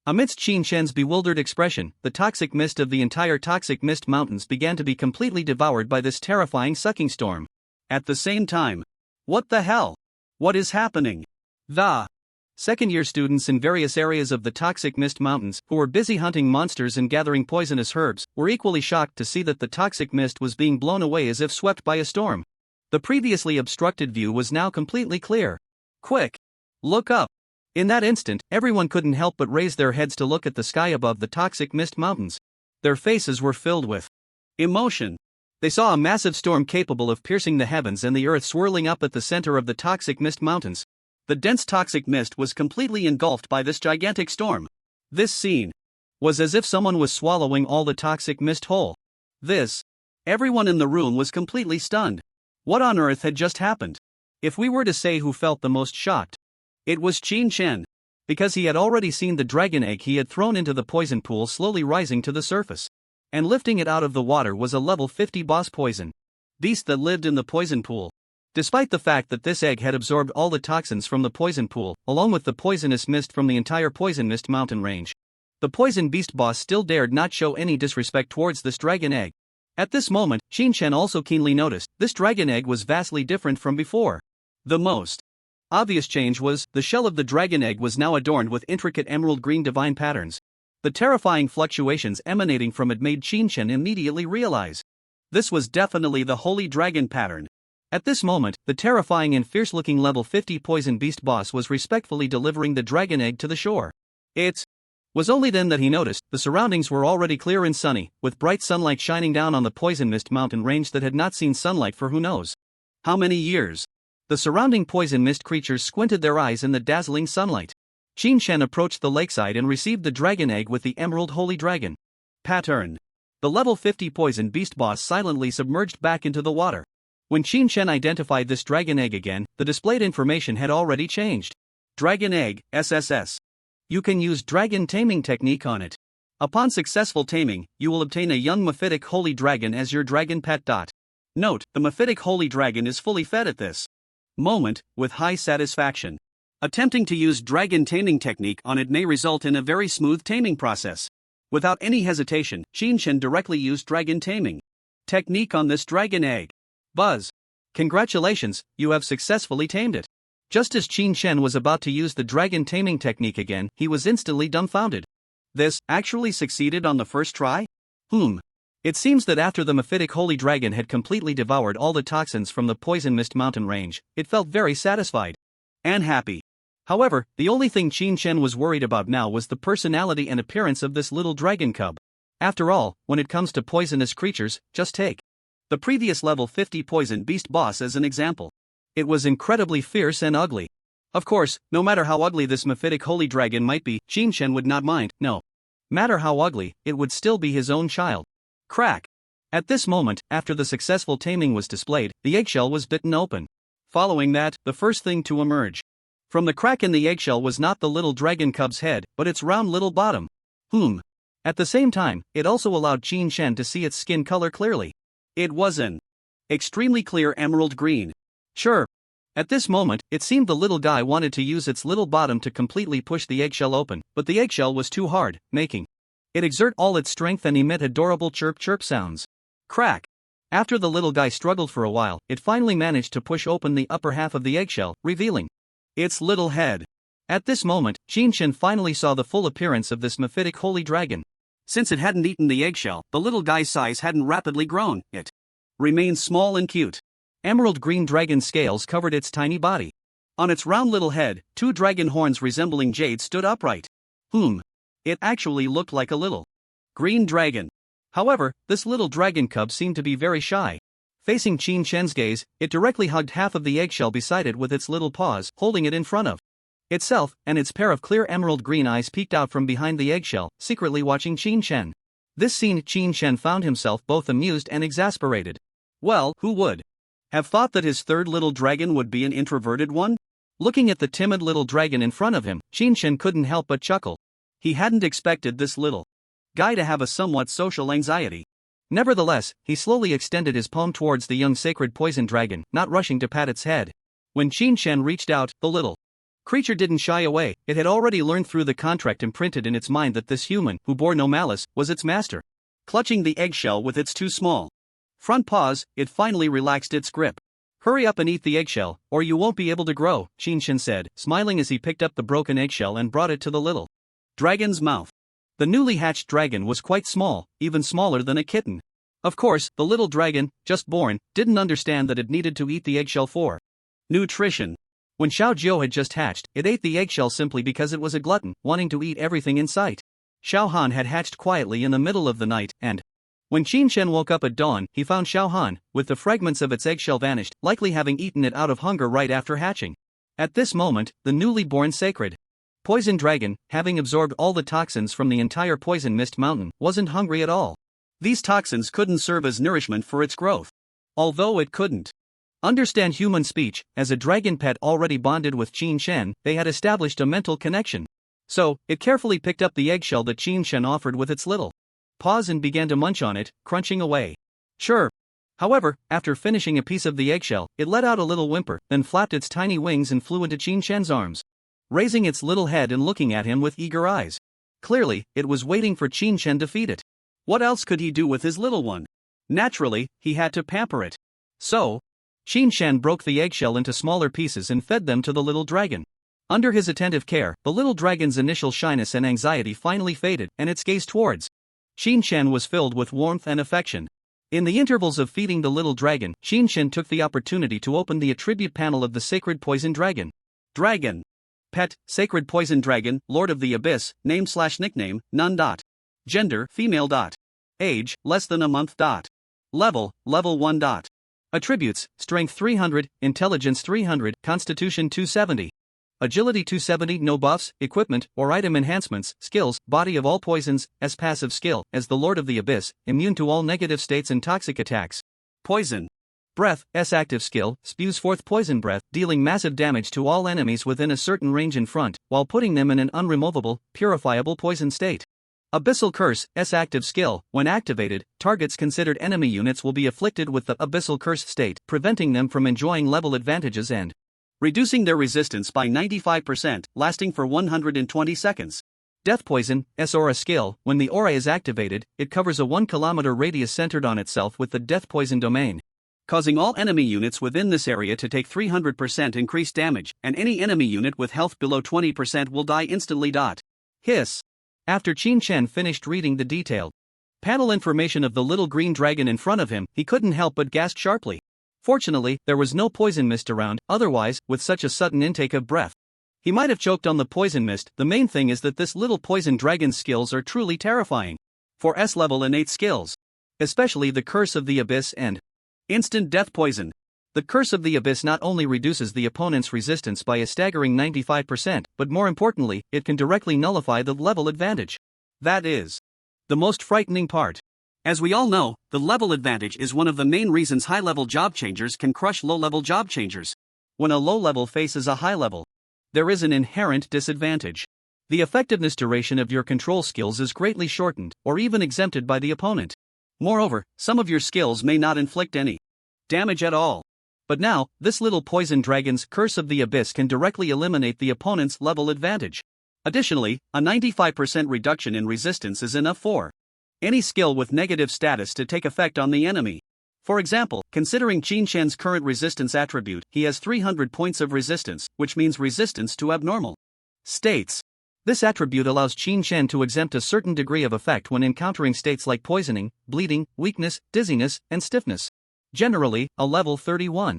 Amidst Qin Shen's bewildered expression, the toxic mist of the entire Toxic Mist Mountains began to be completely devoured by this terrifying sucking storm. At the same time, what the hell? What is happening? The second-year students in various areas of the Toxic Mist Mountains, who were busy hunting monsters and gathering poisonous herbs, were equally shocked to see that the toxic mist was being blown away as if swept by a storm. The previously obstructed view was now completely clear. Quick! Look up! In that instant, everyone couldn't help but raise their heads to look at the sky above the Toxic Mist Mountains. Their faces were filled with emotion. They saw a massive storm capable of piercing the heavens and the earth swirling up at the center of the Toxic Mist Mountains. The dense toxic mist was completely engulfed by this gigantic storm. This scene was as if someone was swallowing all the toxic mist whole. Everyone in the room was completely stunned. What on earth had just happened? If we were to say who felt the most shocked, it was Qin Shen. Because he had already seen the dragon egg he had thrown into the poison pool slowly rising to the surface. And lifting it out of the water was a level 50 boss poison beast that lived in the poison pool. Despite the fact that this egg had absorbed all the toxins from the poison pool, along with the poisonous mist from the entire Poison Mist mountain range, the poison beast boss still dared not show any disrespect towards this dragon egg. At this moment, Qin Shen also keenly noticed, this dragon egg was vastly different from before. The most obvious change was, the shell of the dragon egg was now adorned with intricate emerald green divine patterns. The terrifying fluctuations emanating from it made Qin Shen immediately realize this was definitely the holy dragon pattern. At this moment, the terrifying and fierce-looking level 50 poison beast boss was respectfully delivering the dragon egg to the shore. It was only then that he noticed, the surroundings were already clear and sunny, with bright sunlight shining down on the Poison Mist mountain range that had not seen sunlight for who knows how many years. The surrounding poison mist creatures squinted their eyes in the dazzling sunlight. Qin Shen approached the lakeside and received the dragon egg with the emerald holy dragon pattern. The level 50 poison beast boss silently submerged back into the water. When Qin Shen identified this dragon egg again, the displayed information had already changed. Dragon egg, SSS. You can use dragon taming technique on it. Upon successful taming, you will obtain a young mephitic holy dragon as your dragon pet. Note, the mephitic holy dragon is fully fed at this moment, with high satisfaction. Attempting to use dragon taming technique on it may result in a very smooth taming process. Without any hesitation, Qin Shen directly used dragon taming technique on this dragon egg. Buzz! Congratulations, you have successfully tamed it. Just as Qin Shen was about to use the dragon taming technique again, he was instantly dumbfounded. This actually succeeded on the first try? It seems that after the mephitic holy dragon had completely devoured all the toxins from the Poison Mist mountain range, it felt very satisfied and happy. However, the only thing Qin Shen was worried about now was the personality and appearance of this little dragon cub. After all, when it comes to poisonous creatures, just take the previous level 50 poison beast boss as an example. It was incredibly fierce and ugly. Of course, no matter how ugly this mephitic holy dragon might be, Qin Shen would not mind. No matter how ugly, it would still be his own child. Crack! At this moment, after the successful taming was displayed, the eggshell was bitten open. Following that, the first thing to emerge from the crack in the eggshell was not the little dragon cub's head, but its round little bottom. At the same time, it also allowed Qin Shen to see its skin color clearly. It was an extremely clear emerald green. Sure. At this moment, it seemed the little guy wanted to use its little bottom to completely push the eggshell open, but the eggshell was too hard, making it exert all its strength and emit adorable chirp-chirp sounds. Crack! After the little guy struggled for a while, it finally managed to push open the upper half of the eggshell, revealing its little head. At this moment, Qin Shen finally saw the full appearance of this mephitic holy dragon. Since it hadn't eaten the eggshell, the little guy's size hadn't rapidly grown. It remained small and cute. Emerald green dragon scales covered its tiny body. On its round little head, two dragon horns resembling jade stood upright. It actually looked like a little green dragon. However, this little dragon cub seemed to be very shy. Facing Qin Shen's gaze, it directly hugged half of the eggshell beside it with its little paws, holding it in front of itself, and its pair of clear emerald green eyes peeked out from behind the eggshell, secretly watching Qin Shen. This scene, Qin Shen found himself both amused and exasperated. Well, who would have thought that his third little dragon would be an introverted one? Looking at the timid little dragon in front of him, Qin Shen couldn't help but chuckle. He hadn't expected this little guy to have a somewhat social anxiety. Nevertheless, he slowly extended his palm towards the young sacred poison dragon, not rushing to pat its head. When Qin Shen reached out, the little Creature didn't shy away, it had already learned through the contract imprinted in its mind that this human, who bore no malice, was its master. Clutching the eggshell with its two small front paws, it finally relaxed its grip. Hurry up and eat the eggshell, or you won't be able to grow, Shinshin said, smiling as he picked up the broken eggshell and brought it to the little dragon's mouth. The newly hatched dragon was quite small, even smaller than a kitten. Of course, the little dragon, just born, didn't understand that it needed to eat the eggshell for nutrition. When Xiao Jiu had just hatched, it ate the eggshell simply because it was a glutton, wanting to eat everything in sight. Xiao Han had hatched quietly in the middle of the night, and when Qin Shen woke up at dawn, he found Xiao Han, with the fragments of its eggshell vanished, likely having eaten it out of hunger right after hatching. At this moment, the newly born sacred poison dragon, having absorbed all the toxins from the entire poison mist mountain, wasn't hungry at all. These toxins couldn't serve as nourishment for its growth. Although it couldn't understand human speech, as a dragon pet already bonded with Qin Shen, they had established a mental connection. So, it carefully picked up the eggshell that Qin Shen offered with its little paws and began to munch on it, crunching away. Sure. However, after finishing a piece of the eggshell, it let out a little whimper, then flapped its tiny wings and flew into Qin Shen's arms, raising its little head and looking at him with eager eyes. Clearly, it was waiting for Qin Shen to feed it. What else could he do with his little one? Naturally, he had to pamper it. So, Qin Shen broke the eggshell into smaller pieces and fed them to the little dragon. Under his attentive care, the little dragon's initial shyness and anxiety finally faded, and its gaze towards Qin Shen was filled with warmth and affection. In the intervals of feeding the little dragon, Qin Shen took the opportunity to open the attribute panel of the sacred poison dragon. Dragon. Pet, sacred poison dragon, Lord of the Abyss, name/nickname, none. Gender, female. Age, less than a month. Level 1. Attributes, Strength 300, Intelligence 300, Constitution 270. Agility 270, no buffs, equipment, or item enhancements. Skills, Body of all poisons, S passive skill, as the Lord of the Abyss, immune to all negative states and toxic attacks. Poison. Breath, S active skill, spews forth poison breath, dealing massive damage to all enemies within a certain range in front, while putting them in an unremovable, purifiable poison state. Abyssal Curse, S active skill, when activated, targets considered enemy units will be afflicted with the Abyssal Curse state, preventing them from enjoying level advantages and reducing their resistance by 95%, lasting for 120 seconds. Death Poison, S aura skill, when the aura is activated, it covers a 1 km radius centered on itself with the Death Poison domain, causing all enemy units within this area to take 300% increased damage, and any enemy unit with health below 20% will die instantly. Hiss. After Qin Shen finished reading the detailed panel information of the little green dragon in front of him, he couldn't help but gasp sharply. Fortunately, there was no poison mist around, otherwise, with such a sudden intake of breath, he might have choked on the poison mist. The main thing is that this little poison dragon's skills are truly terrifying. For S-level innate skills, especially the Curse of the Abyss and instant death poison. The Curse of the Abyss not only reduces the opponent's resistance by a staggering 95%, but more importantly, it can directly nullify the level advantage. That is the most frightening part. As we all know, the level advantage is one of the main reasons high-level job changers can crush low-level job changers. When a low-level faces a high-level, there is an inherent disadvantage. The effectiveness duration of your control skills is greatly shortened, or even exempted by the opponent. Moreover, some of your skills may not inflict any damage at all. But now, this little poison dragon's Curse of the Abyss can directly eliminate the opponent's level advantage. Additionally, a 95% reduction in resistance is enough for any skill with negative status to take effect on the enemy. For example, considering Qin Shen's current resistance attribute, he has 300 points of resistance, which means resistance to abnormal states. This attribute allows Qin Shen to exempt a certain degree of effect when encountering states like poisoning, bleeding, weakness, dizziness, and stiffness. Generally, a level 31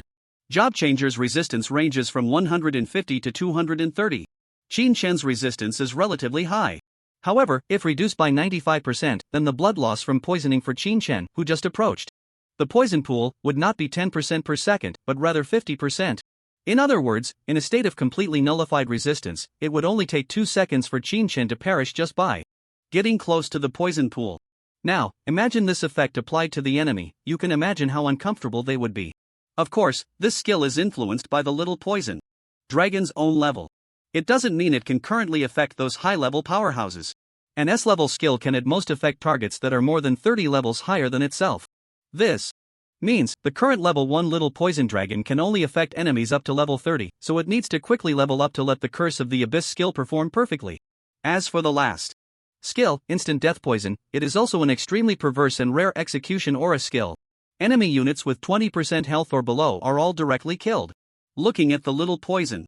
job changer's resistance ranges from 150 to 230. Qin Shen's resistance is relatively high. However, if reduced by 95%, then the blood loss from poisoning for Qin Shen, who just approached the poison pool, would not be 10% per second, but rather 50%. In other words, in a state of completely nullified resistance, it would only take 2 seconds for Qin Shen to perish just by getting close to the poison pool. Now, imagine this effect applied to the enemy. You can imagine how uncomfortable they would be. Of course, this skill is influenced by the little poison dragon's own level. It doesn't mean it can currently affect those high-level powerhouses. An S-level skill can at most affect targets that are more than 30 levels higher than itself. This Means, the current level 1 little poison dragon can only affect enemies up to level 30, so it needs to quickly level up to let the Curse of the Abyss skill perform perfectly. As for the last skill, Instant Death Poison, it is also an extremely perverse and rare execution aura skill. Enemy units with 20% health or below are all directly killed. Looking at the little poison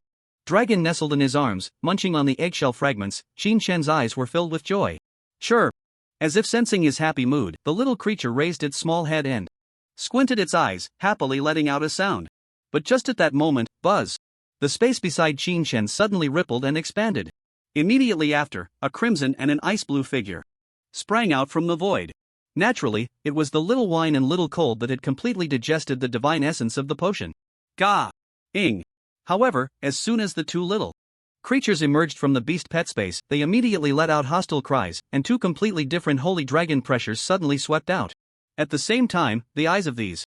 dragon nestled in his arms, munching on the eggshell fragments, Qin Shen's eyes were filled with joy. Sure. As if sensing his happy mood, the little creature raised its small head and squinted its eyes, happily letting out a sound. But just at that moment, buzz! The space beside Qin Shen suddenly rippled and expanded. Immediately after, a crimson and an ice blue figure sprang out from the void. Naturally, it was the little wine and little cold that had completely digested the divine essence of the potion. Ing. However, as soon as the two little creatures emerged from the beast pet space, they immediately let out hostile cries, and two completely different holy dragon pressures suddenly swept out. At the same time, the eyes of these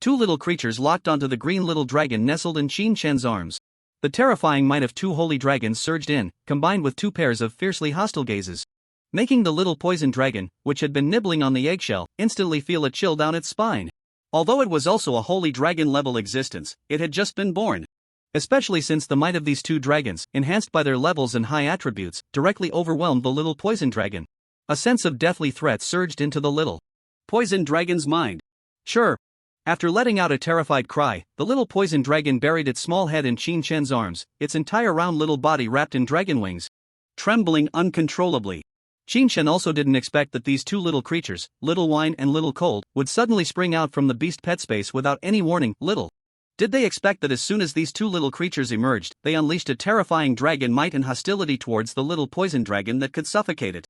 two little creatures locked onto the green little dragon nestled in Qin Shen's arms. The terrifying might of two holy dragons surged in, combined with two pairs of fiercely hostile gazes, making the little poison dragon, which had been nibbling on the eggshell, instantly feel a chill down its spine. Although it was also a holy dragon-level existence, it had just been born. Especially since the might of these two dragons, enhanced by their levels and high attributes, directly overwhelmed the little poison dragon. A sense of deathly threat surged into the little poison dragon's mind. Sure. After letting out a terrified cry, the little poison dragon buried its small head in Qin Shen's arms, its entire round little body wrapped in dragon wings, trembling uncontrollably. Qin Shen also didn't expect that these two little creatures, Little Wine and Little Cold, would suddenly spring out from the beast pet space without any warning. Little did they expect that as soon as these two little creatures emerged, they unleashed a terrifying dragon might and hostility towards the little poison dragon that could suffocate it.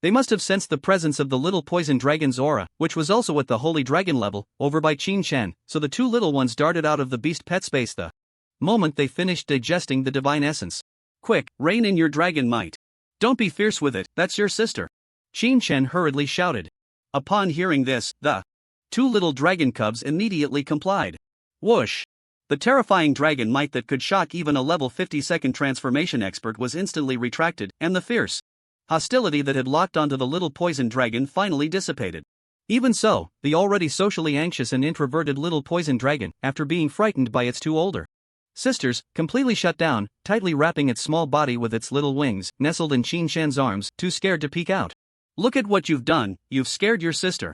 They must have sensed the presence of the little poison dragon's aura, which was also at the holy dragon level, over by Qin Shen, so the two little ones darted out of the beast pet space the moment they finished digesting the divine essence. Quick, rein in your dragon might. Don't be fierce with it, that's your sister. Qin Shen hurriedly shouted. Upon hearing this, the two little dragon cubs immediately complied. Whoosh! The terrifying dragon might that could shock even a level 50-second transformation expert was instantly retracted, and the fierce hostility that had locked onto the little poison dragon finally dissipated. Even so, the already socially anxious and introverted little poison dragon, after being frightened by its two older sisters, completely shut down, tightly wrapping its small body with its little wings, nestled in Qin Shen's arms, too scared to peek out. Look at what you've done, you've scared your sister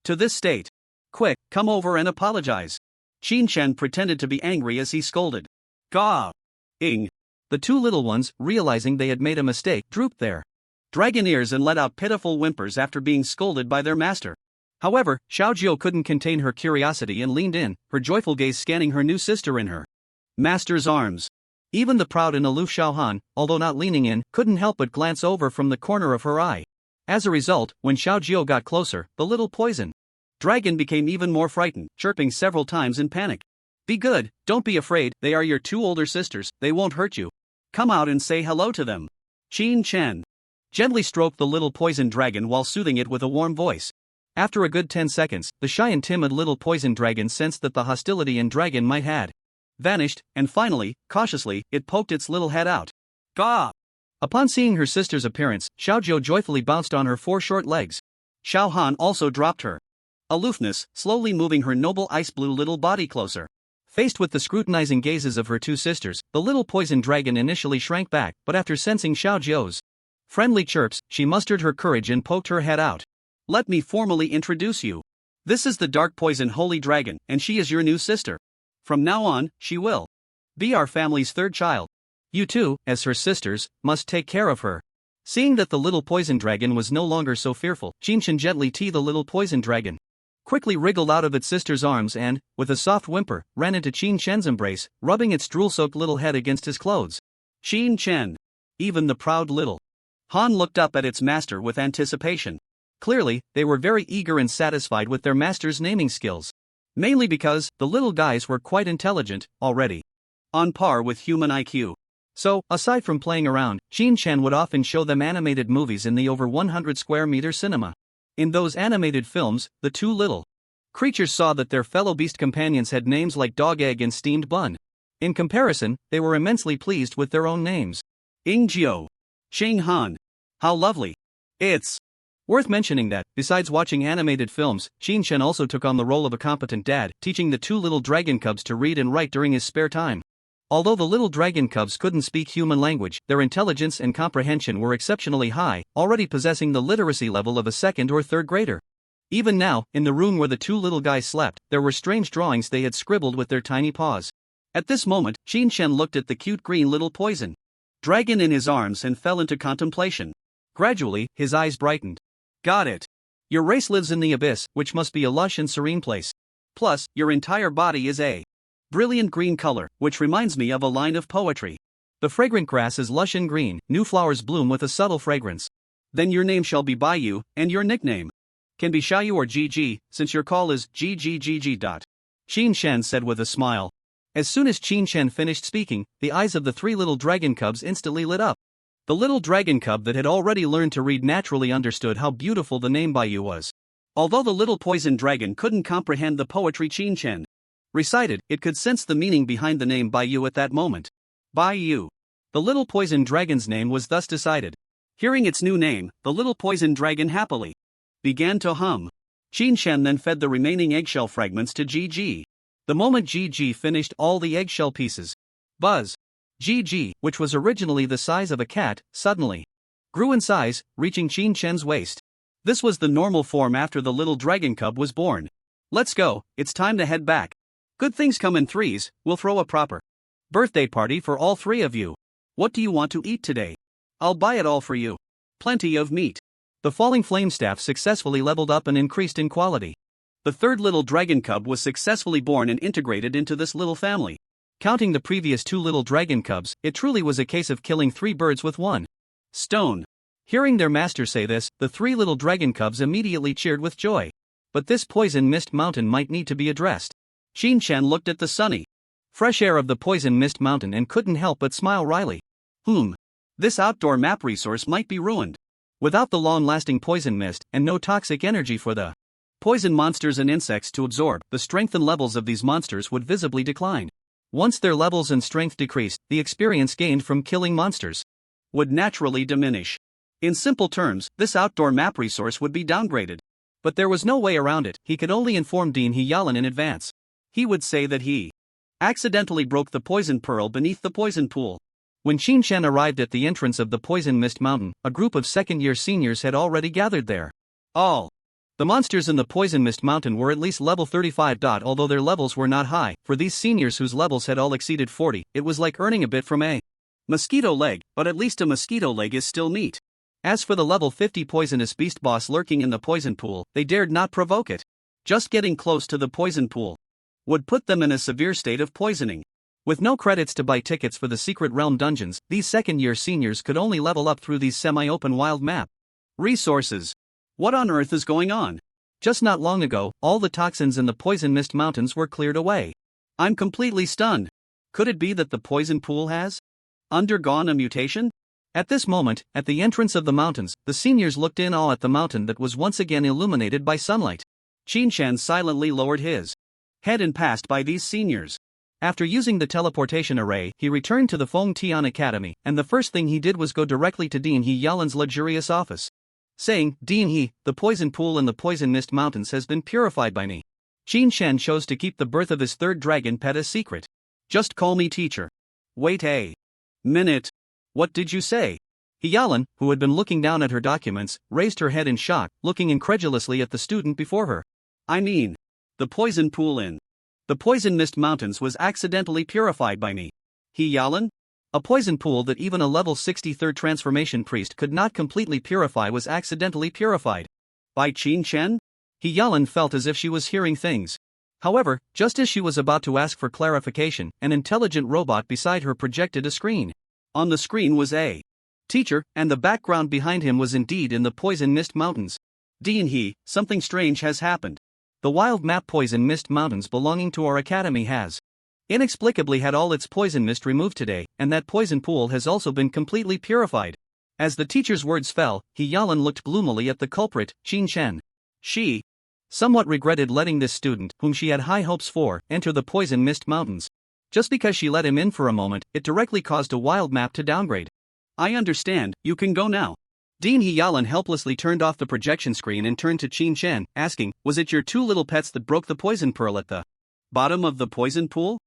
to this state. Quick, come over and apologize. Qin Shen pretended to be angry as he scolded. Ing. The two little ones, realizing they had made a mistake, drooped their dragon ears and let out pitiful whimpers after being scolded by their master. However, Xiaojiu couldn't contain her curiosity and leaned in, her joyful gaze scanning her new sister in her master's arms. Even the proud and aloof Xiaohan, although not leaning in, couldn't help but glance over from the corner of her eye. As a result, when Xiaojiu got closer, the little poison dragon became even more frightened, chirping several times in panic. Be good, don't be afraid, they are your two older sisters, they won't hurt you. Come out and say hello to them. Qin Shen gently stroked the little poison dragon while soothing it with a warm voice. After a good 10 seconds, the shy and timid little poison dragon sensed that the hostility in dragon might had vanished, and finally, cautiously, it poked its little head out. Upon seeing her sister's appearance, Xiaojiu joyfully bounced on her four short legs. Xiaohan also dropped her aloofness, slowly moving her noble ice blue little body closer. Faced with the scrutinizing gazes of her two sisters, the little poison dragon initially shrank back, but after sensing Xiaojiu's friendly chirps, she mustered her courage and poked her head out. Let me formally introduce you. This is the Dark Poison Holy Dragon, and she is your new sister. From now on, she will be our family's third child. You two, as her sisters, must take care of her. Seeing that the little poison dragon was no longer so fearful, Qin Shen gently teased the little poison dragon, quickly wriggled out of its sister's arms and, with a soft whimper, ran into Qin Shen's embrace, rubbing its drool-soaked little head against his clothes. Qin Shen. Even the proud little Han looked up at its master with anticipation. Clearly, they were very eager and satisfied with their master's naming skills. Mainly because the little guys were quite intelligent, already on par with human IQ. So, aside from playing around, Qin Shen would often show them animated movies in the over 100 square meter cinema. In those animated films, the two little creatures saw that their fellow beast companions had names like Dog Egg and Steamed Bun. In comparison, they were immensely pleased with their own names. Ingjiu. Xing Han. How lovely. It's worth mentioning that, Besides watching animated films, Shin also took on the role of a competent dad, teaching the two little dragon cubs to read and write during his spare time. Although the little dragon cubs couldn't speak human language, their intelligence and comprehension were exceptionally high, already possessing the literacy level of a second or third grader. Even now, in the room where the two little guys slept, there were strange drawings they had scribbled with their tiny paws. At this moment, Shin looked at the cute green little poison dragon in his arms and fell into contemplation. Gradually, his eyes brightened. Got it. Your race lives in the abyss, which must be a lush and serene place. Plus, your entire body is a brilliant green color, which reminds me of a line of poetry. The fragrant grass is lush and green, new flowers bloom with a subtle fragrance. Then your name shall be Bayou, and your nickname can be Shayu or GG, since your call is GGGG. Shin said with a smile. As soon as Shin finished speaking, the eyes of the three little dragon cubs instantly lit up. The little dragon cub that had already learned to read naturally understood how beautiful the name Bayou was. Although the little poison dragon couldn't comprehend the poetry Shin recited, it could sense the meaning behind the name Bayou at that moment. Bayou. The little poison dragon's name was thus decided. Hearing its new name, the little poison dragon happily began to hum. Shin then fed the remaining eggshell fragments to GG. The moment GG finished all the eggshell pieces, Buzz, GG, which was originally the size of a cat, suddenly grew in size, reaching Shin waist. This was the normal form after the little dragon cub was born. Let's go, it's time to head back. Good things come in threes, we'll throw a proper birthday party for all three of you. What do you want to eat today? I'll buy it all for you. Plenty of meat. The falling flame staff successfully leveled up and increased in quality. The third little dragon cub was successfully born and integrated into this little family. Counting the previous two little dragon cubs, it truly was a case of killing three birds with one stone. Hearing their master say this, the three little dragon cubs immediately cheered with joy. But this poison mist mountain might need to be addressed. Shin looked at the sunny, fresh air of the poison mist mountain and couldn't help but smile wryly. This outdoor map resource might be ruined. Without the long-lasting poison mist, and no toxic energy for the poison monsters and insects to absorb, the strength and levels of these monsters would visibly decline. Once their levels and strength decreased, the experience gained from killing monsters would naturally diminish. In simple terms, this outdoor map resource would be downgraded. But there was no way around it. He could only inform Dean Hyalan in advance. He would say that he accidentally broke the poison pearl beneath the poison pool. When Shin arrived at the entrance of the Poison Mist Mountain, a group of second-year seniors had already gathered there. All the monsters in the Poison Mist Mountain were at least level 35. Although their levels were not high, for these seniors whose levels had all exceeded 40, it was like earning a bit from a mosquito leg, but at least a mosquito leg is still meat. As for the level 50 poisonous beast boss lurking in the poison pool, they dared not provoke it. Just getting close to the poison pool would put them in a severe state of poisoning. With no credits to buy tickets for the Secret Realm dungeons, these second-year seniors could only level up through these semi-open wild map resources. What on earth is going on? Just not long ago, all the toxins in the Poison Mist Mountains were cleared away. I'm completely stunned. Could it be that the poison pool has undergone a mutation? At this moment, at the entrance of the mountains, the seniors looked in awe at the mountain that was once again illuminated by sunlight. Shin silently lowered his head and passed by these seniors. After using the teleportation array, he returned to the Feng Tian Academy, and the first thing he did was go directly to Dean Hyalan's luxurious office, saying, Dean He, the poison pool in the Poison Mist Mountains has been purified by me. Shin chose to keep the birth of his third dragon pet a secret. Just call me teacher. Wait a minute. What did you say? Hyalan, who had been looking down at her documents, raised her head in shock, looking incredulously at the student before her. I mean, the poison pool in the Poison Mist Mountains was accidentally purified by me. Hyalan? A poison pool that even a level 63rd transformation priest could not completely purify was accidentally purified by Shin? Hyalan felt as if she was hearing things. However, just as she was about to ask for clarification, an intelligent robot beside her projected a screen. On the screen was a teacher, and the background behind him was indeed in the Poison Mist Mountains. Dean He, something strange has happened. The wild map Poison Mist Mountains belonging to our academy has inexplicably had all its poison mist removed today, and that poison pool has also been completely purified. As the teacher's words fell, Hyalan looked gloomily at the culprit, Shin. She somewhat regretted letting this student, whom she had high hopes for, enter the Poison Mist Mountains. Just because she let him in for a moment, it directly caused a wild map to downgrade. I understand, you can go now. Dean Yalan helplessly turned off the projection screen and turned to Qin Chen, asking, "Was it your two little pets that broke the poison pearl at the bottom of the poison pool?"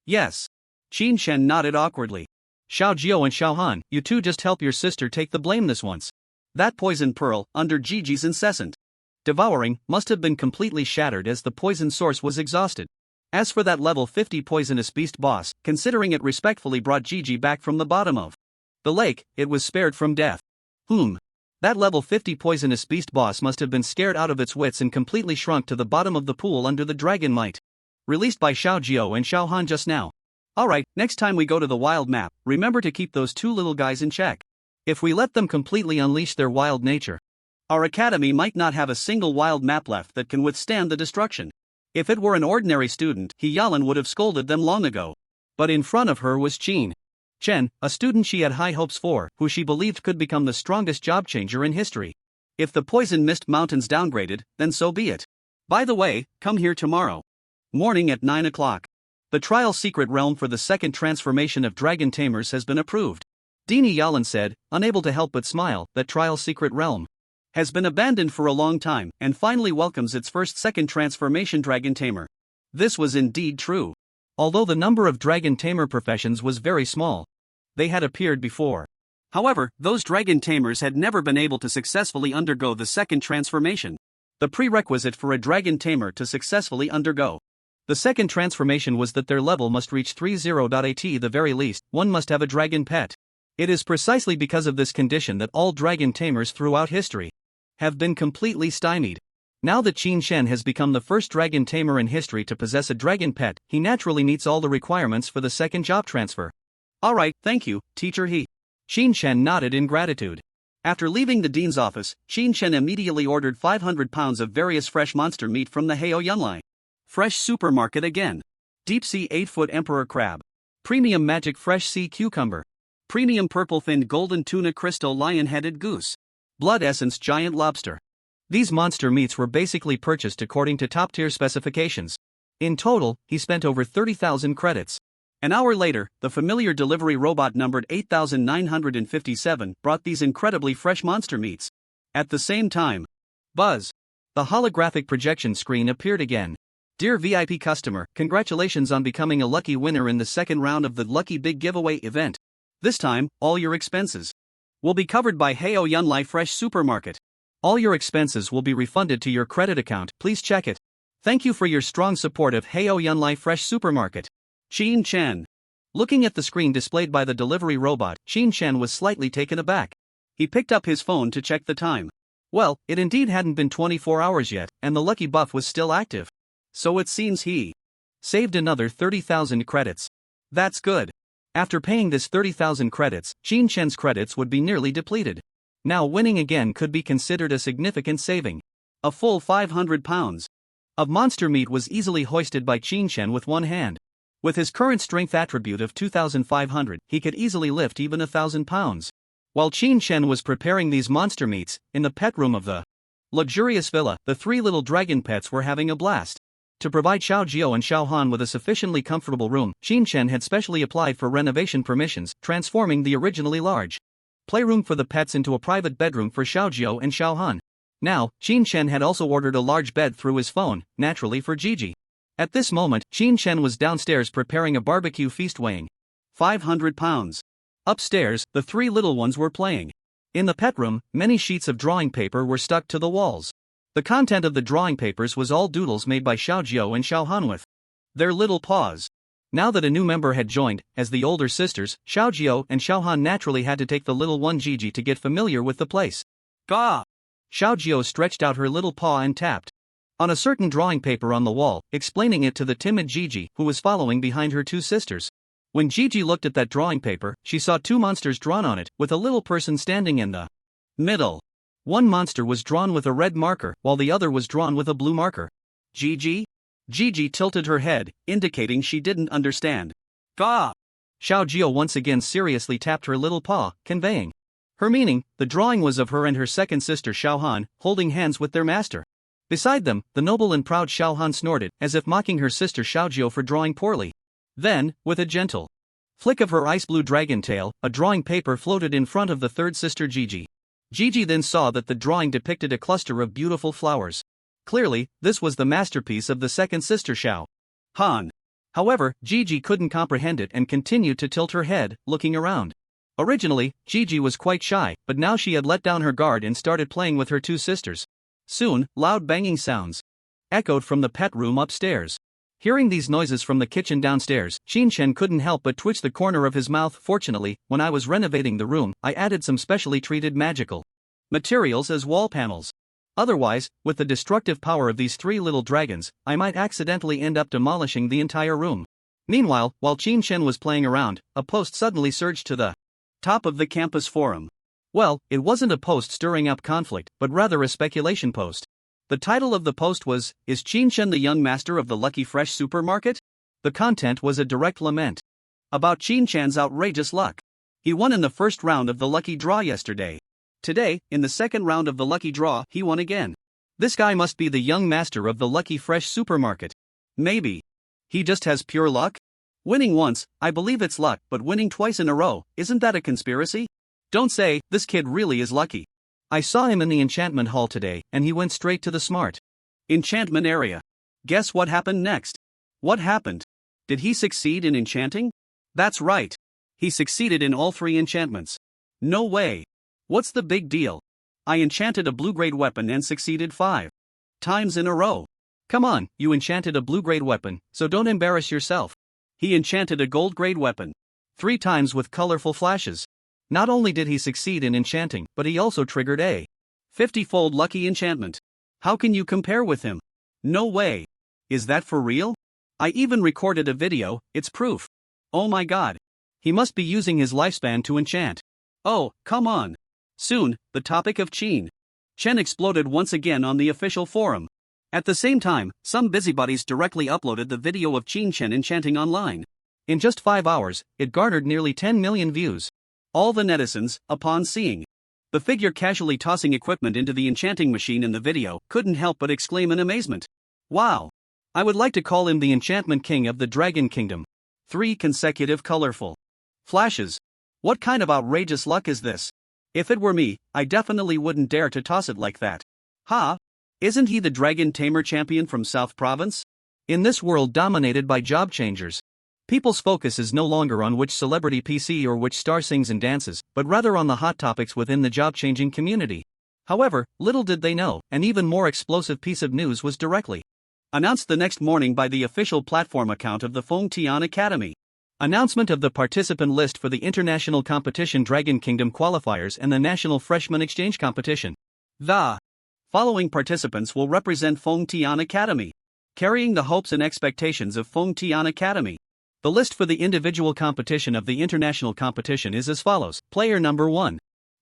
Yes. Qin Chen nodded awkwardly. "Xiao Jiao and Xiao Han, you two just help your sister take the blame this once. That poison pearl, under Gigi's incessant devouring, must have been completely shattered as the poison source was exhausted. As for that level 50 poisonous beast boss, considering it respectfully brought Gigi back from the bottom of the lake, it was spared from death. That level 50 poisonous beast boss must have been scared out of its wits and completely shrunk to the bottom of the pool under the dragon might released by Xiao Jiao and Xiao Han just now. Alright, next time we go to the wild map, remember to keep those two little guys in check. If we let them completely unleash their wild nature, our academy might not have a single wild map left that can withstand the destruction. If it were an ordinary student, Yalan would have scolded them long ago. But in front of her was Qin Chen, a student she had high hopes for, who she believed could become the strongest job changer in history. If the poison mist mountains downgraded, then so be it. By the way, come here tomorrow morning at 9 o'clock. The trial secret realm for the second transformation of dragon tamers has been approved. Dean Yalan said, unable to help but smile, that trial secret realm has been abandoned for a long time and finally welcomes its first second transformation dragon tamer. This was indeed true. Although the number of dragon tamer professions was very small, they had appeared before. However, those dragon tamers had never been able to successfully undergo the second transformation. The prerequisite for a dragon tamer to successfully undergo the second transformation was that their level must reach 30.at the very least, one must have a dragon pet. It is precisely because of this condition that all dragon tamers throughout history have been completely stymied. Now that Qin Chen has become the first dragon tamer in history to possess a dragon pet, he naturally meets all the requirements for the second job transfer. Alright, thank you, teacher Qin Chen nodded in gratitude. After leaving the dean's office, Qin Chen immediately ordered 500 pounds of various fresh monster meat from the Heio Yunlai Fresh Supermarket again. Deep Sea 8-foot Emperor Crab. Premium Magic Fresh Sea Cucumber. Premium Purple Finned Golden Tuna Crystal Lion-Headed Goose. Blood Essence Giant Lobster. These monster meats were basically purchased according to top-tier specifications. In total, he spent over 30,000 credits. An hour later, the familiar delivery robot numbered 8957 brought these incredibly fresh monster meats. At the same time, buzz. The holographic projection screen appeared again. Dear VIP customer, congratulations on becoming a lucky winner in the second round of the Lucky Big Giveaway event. This time, all your expenses will be covered by Heio Yunlai Fresh Supermarket. All your expenses will be refunded to your credit account, please check it. Thank you for your strong support of Heio Yunlai Fresh Supermarket. Qin Chen. Looking at the screen displayed by the delivery robot, Qin Chen was slightly taken aback. He picked up his phone to check the time. Well, it indeed hadn't been 24 hours yet, and the lucky buff was still active. So it seems he saved another 30,000 credits. That's good. After paying this 30,000 credits, Qin Chen's credits would be nearly depleted. Now winning again could be considered a significant saving. A full 500 pounds of monster meat was easily hoisted by Qin Chen with one hand. With his current strength attribute of 2,500, he could easily lift even 1,000 pounds. While Qin Chen was preparing these monster meats, in the pet room of the luxurious villa, the three little dragon pets were having a blast. To provide Xiao Jiao and Xiao Han with a sufficiently comfortable room, Qin Chen had specially applied for renovation permissions, transforming the originally large playroom for the pets into a private bedroom for Xiao Jiao and Xiao Han. Now, Qin Chen had also ordered a large bed through his phone, naturally for Gigi. At this moment, Qin Chen was downstairs preparing a barbecue feast weighing 500 pounds. Upstairs, the three little ones were playing. In the pet room, many sheets of drawing paper were stuck to the walls. The content of the drawing papers was all doodles made by Xiao Jiao and Xiao Han with their little paws. Now that a new member had joined, as the older sisters, Xiao Jiao and Xiao Han naturally had to take the little one Gigi to get familiar with the place. Gah! Xiao Jiao stretched out her little paw and tapped on a certain drawing paper on the wall, explaining it to the timid Gigi, who was following behind her two sisters. When Gigi looked at that drawing paper, she saw two monsters drawn on it, with a little person standing in the middle. One monster was drawn with a red marker, while the other was drawn with a blue marker. Gigi? Gigi tilted her head, indicating she didn't understand. Gah! Xiao Jiao once again seriously tapped her little paw, conveying her meaning. The drawing was of her and her second sister Xiao Han, holding hands with their master. Beside them, the noble and proud Xiao Han snorted, as if mocking her sister Xiao Jiao for drawing poorly. Then, with a gentle flick of her ice blue dragon tail, a drawing paper floated in front of the third sister Gigi. Gigi then saw that the drawing depicted a cluster of beautiful flowers. Clearly, this was the masterpiece of the second sister Xiao Han. However, Gigi couldn't comprehend it and continued to tilt her head, looking around. Originally, Gigi was quite shy, but now she had let down her guard and started playing with her two sisters. Soon, loud banging sounds echoed from the pet room upstairs. Hearing these noises from the kitchen downstairs, Qinshen couldn't help but twitch the corner of his mouth. Fortunately, when I was renovating the room, I added some specially treated magical materials as wall panels. Otherwise, with the destructive power of these three little dragons, I might accidentally end up demolishing the entire room. Meanwhile, while Qinshen was playing around, a post suddenly surged to the top of the campus forum. Well, it wasn't a post stirring up conflict, but rather a speculation post. The title of the post was, "Is Qinshen the young master of the Lucky Fresh Supermarket?" The content was a direct lament about Qinshen's outrageous luck. He won in the first round of the lucky draw yesterday. Today, in the second round of the lucky draw, he won again. This guy must be the young master of the Lucky Fresh Supermarket. Maybe he just has pure luck? Winning once, I believe it's luck, but winning twice in a row, isn't that a conspiracy? Don't say, this kid really is lucky. I saw him in the enchantment hall today, and he went straight to the smart enchantment area. Guess what happened next? What happened? Did he succeed in enchanting? That's right. He succeeded in all three enchantments. No way. What's the big deal? I enchanted a blue-grade weapon and succeeded 5 times in a row. Come on, you enchanted a blue-grade weapon, so don't embarrass yourself. He enchanted a gold-grade weapon 3 times with colorful flashes. Not only did he succeed in enchanting, but he also triggered a 50-fold lucky enchantment. How can you compare with him? No way. Is that for real? I even recorded a video, it's proof. Oh my god. He must be using his lifespan to enchant. Oh, come on. Soon, the topic of Chen exploded once again on the official forum. At the same time, some busybodies directly uploaded the video of Chen enchanting online. In just 5 hours, it garnered nearly 10 million views. All the netizens, upon seeing the figure casually tossing equipment into the enchanting machine in the video, couldn't help but exclaim in amazement. Wow! I would like to call him the enchantment king of the Dragon Kingdom. 3 consecutive colorful flashes. What kind of outrageous luck is this? If it were me, I definitely wouldn't dare to toss it like that. Ha! Isn't he the Dragon Tamer champion from South Province? In this world dominated by job changers, people's focus is no longer on which celebrity PC or which star sings and dances, but rather on the hot topics within the job-changing community. However, little did they know, an even more explosive piece of news was directly announced the next morning by the official platform account of the Fengtian Academy. Announcement of the participant list for the International Competition Dragon Kingdom Qualifiers and the National Freshman Exchange Competition. The following participants will represent Fengtian Academy, carrying the hopes and expectations of Fengtian Academy. The list for the individual competition of the international competition is as follows. Player number 1,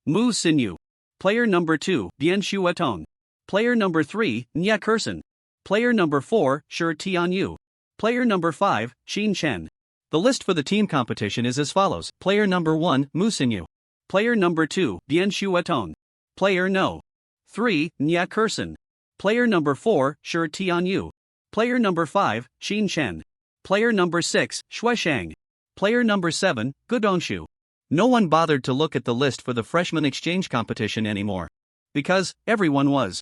Mu Xinyu. Player number 2, Bian Shuetong. Player number 3, Nya Kursen. Player number 4, Shi Tianyu. Player number 5, Xin Chen. The list for the team competition is as follows. Player number 1, Mu Xinyu. Player number 2, Bian Shuetong. Player no. 3, Nya Kursen. Player number 4, Shi Tianyu. Player number 5, Xin Chen. Player number 6, Shueshang. Player number 7, Gudonshu. No one bothered to look at the list for the freshman exchange competition anymore, because everyone was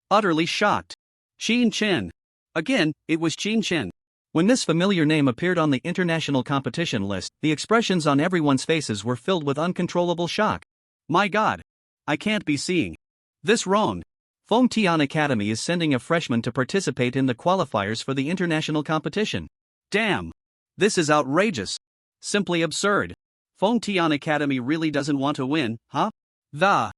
utterly shocked. Xin Chen. Again, it was Xin Chen. When this familiar name appeared on the international competition list, the expressions on everyone's faces were filled with uncontrollable shock. My god. I can't be seeing this wrong. Fengtian Academy is sending a freshman to participate in the qualifiers for the international competition. Damn. This is outrageous. Simply absurd. Fengtian Academy really doesn't want to win, huh? The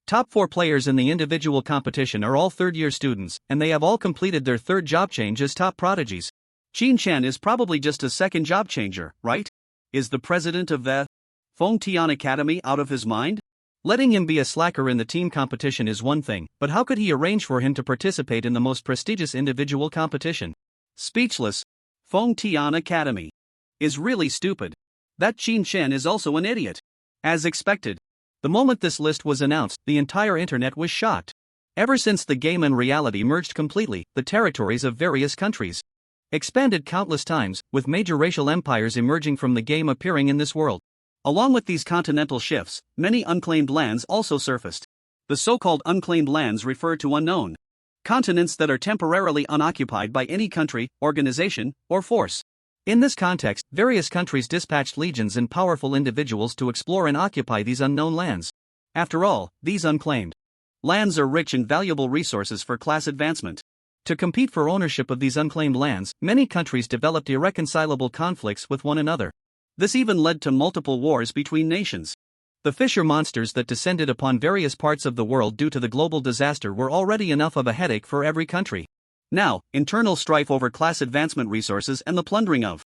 top 4 players in the individual competition are all third-year students, and they have all completed their third job change as top prodigies. Xin Chen is probably just a second job changer, right? Is the president of the Fengtian Academy out of his mind? Letting him be a slacker in the team competition is one thing, but how could he arrange for him to participate in the most prestigious individual competition? Speechless. Fengtian Academy is really stupid. That Xin Chen is also an idiot. As expected. The moment this list was announced, the entire internet was shocked. Ever since the game and reality merged completely, the territories of various countries expanded countless times, with major racial empires emerging from the game appearing in this world. Along with these continental shifts, many unclaimed lands also surfaced. The so-called unclaimed lands refer to unknown continents that are temporarily unoccupied by any country, organization, or force. In this context, various countries dispatched legions and powerful individuals to explore and occupy these unknown lands. After all, these unclaimed lands are rich in valuable resources for class advancement. To compete for ownership of these unclaimed lands, many countries developed irreconcilable conflicts with one another. This even led to multiple wars between nations. The fisher monsters that descended upon various parts of the world due to the global disaster were already enough of a headache for every country. Now, internal strife over class advancement resources and the plundering of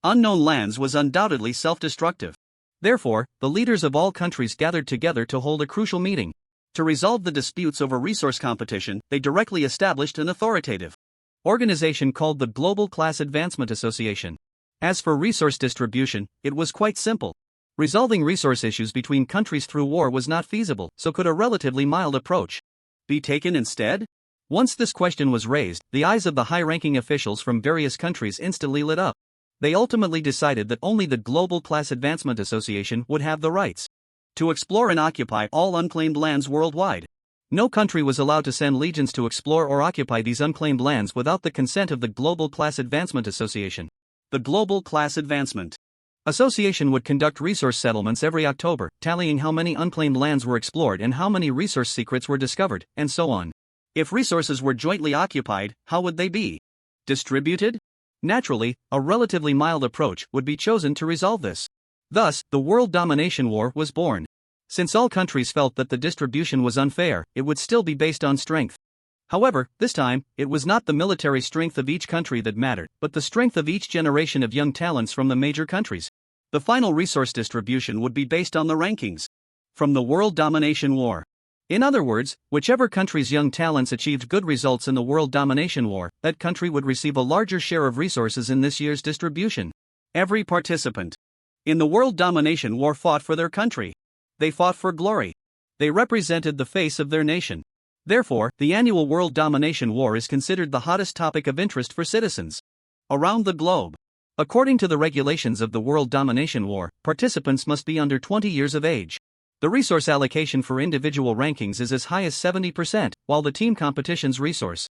unknown lands was undoubtedly self-destructive. Therefore, the leaders of all countries gathered together to hold a crucial meeting. To resolve the disputes over resource competition, they directly established an authoritative organization called the Global Class Advancement Association. As for resource distribution, it was quite simple. Resolving resource issues between countries through war was not feasible, so could a relatively mild approach be taken instead? Once this question was raised, the eyes of the high-ranking officials from various countries instantly lit up. They ultimately decided that only the Global Class Advancement Association would have the rights to explore and occupy all unclaimed lands worldwide. No country was allowed to send legions to explore or occupy these unclaimed lands without the consent of the Global Class Advancement Association. The Global Class Advancement Association would conduct resource settlements every October, tallying how many unclaimed lands were explored and how many resource secrets were discovered, and so on. If resources were jointly occupied, how would they be distributed? Naturally, a relatively mild approach would be chosen to resolve this. Thus, the World Domination War was born. Since all countries felt that the distribution was unfair, it would still be based on strength. However, this time, it was not the military strength of each country that mattered, but the strength of each generation of young talents from the major countries. The final resource distribution would be based on the rankings from the World Domination War. In other words, whichever country's young talents achieved good results in the World Domination War, that country would receive a larger share of resources in this year's distribution. Every participant in the World Domination War fought for their country. They fought for glory. They represented the face of their nation. Therefore, the annual World Domination War is considered the hottest topic of interest for citizens around the globe. According to the regulations of the World Domination War, participants must be under 20 years of age. The resource allocation for individual rankings is as high as 70%, while the team competition's resource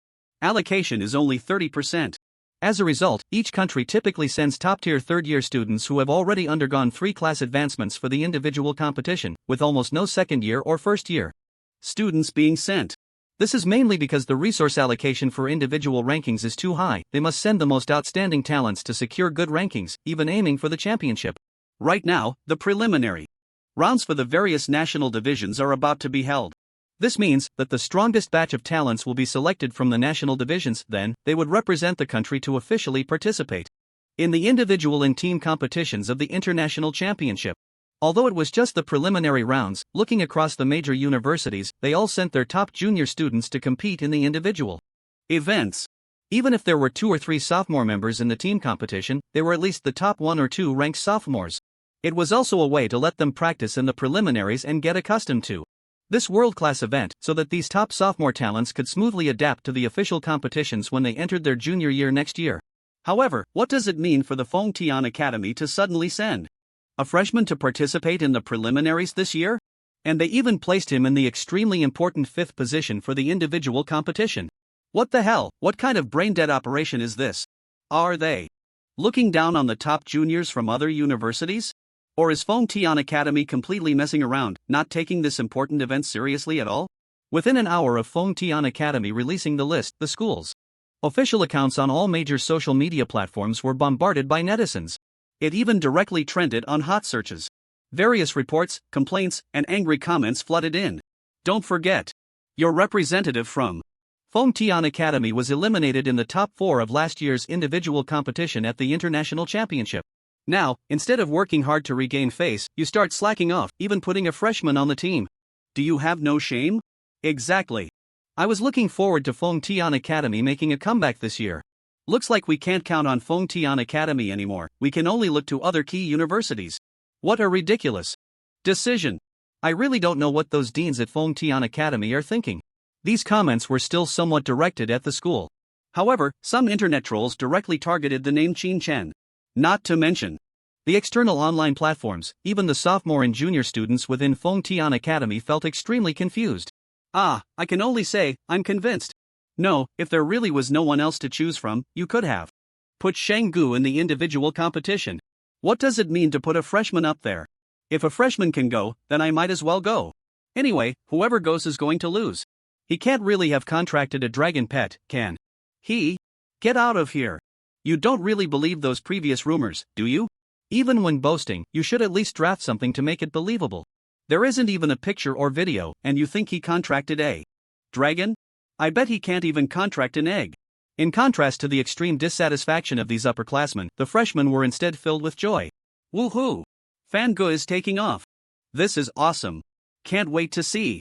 allocation is only 30%. As a result, each country typically sends top-tier third-year students who have already undergone 3 class advancements for the individual competition, with almost no second-year or first-year students being sent. This is mainly because the resource allocation for individual rankings is too high. They must send the most outstanding talents to secure good rankings, even aiming for the championship. Right now, the preliminary rounds for the various national divisions are about to be held. This means that the strongest batch of talents will be selected from the national divisions, then, they would represent the country to officially participate in the individual and team competitions of the International Championship. Although it was just the preliminary rounds, looking across the major universities, they all sent their top junior students to compete in the individual events. Even if there were 2 or 3 sophomore members in the team competition, they were at least the top 1 or 2 ranked sophomores. It was also a way to let them practice in the preliminaries and get accustomed to this world-class event, so that these top sophomore talents could smoothly adapt to the official competitions when they entered their junior year next year. However, what does it mean for the Feng Tian Academy to suddenly send a freshman to participate in the preliminaries this year? And they even placed him in the extremely important 5th position for the individual competition. What the hell? What kind of brain-dead operation is this? Are they looking down on the top juniors from other universities? Or is Feng Tian Academy completely messing around, not taking this important event seriously at all? Within an hour of Feng Tian Academy releasing the list, the school's official accounts on all major social media platforms were bombarded by netizens. It even directly trended on hot searches. Various reports, complaints, and angry comments flooded in. Don't forget, your representative from Feng Tian Academy was eliminated in the top 4 of last year's individual competition at the International Championship. Now, instead of working hard to regain face, you start slacking off, even putting a freshman on the team. Do you have no shame? Exactly. I was looking forward to Feng Tian Academy making a comeback this year. Looks like we can't count on Feng Tian Academy anymore. We can only look to other key universities. What a ridiculous decision. I really don't know what those deans at Feng Tian Academy are thinking. These comments were still somewhat directed at the school. However, some internet trolls directly targeted the name Qin Chen. Not to mention the external online platforms. Even the sophomore and junior students within Feng Tian Academy felt extremely confused. I can only say, I'm convinced. No, if there really was no one else to choose from, you could have put Shang-gu in the individual competition. What does it mean to put a freshman up there? If a freshman can go, then I might as well go. Anyway, whoever goes is going to lose. He can't really have contracted a dragon pet, can he? Get out of here. You don't really believe those previous rumors, do you? Even when boasting, you should at least draft something to make it believable. There isn't even a picture or video, and you think he contracted a dragon? I bet he can't even contract an egg. In contrast to the extreme dissatisfaction of these upperclassmen, the freshmen were instead filled with joy. Woohoo! Fanggu is taking off. This is awesome. Can't wait to see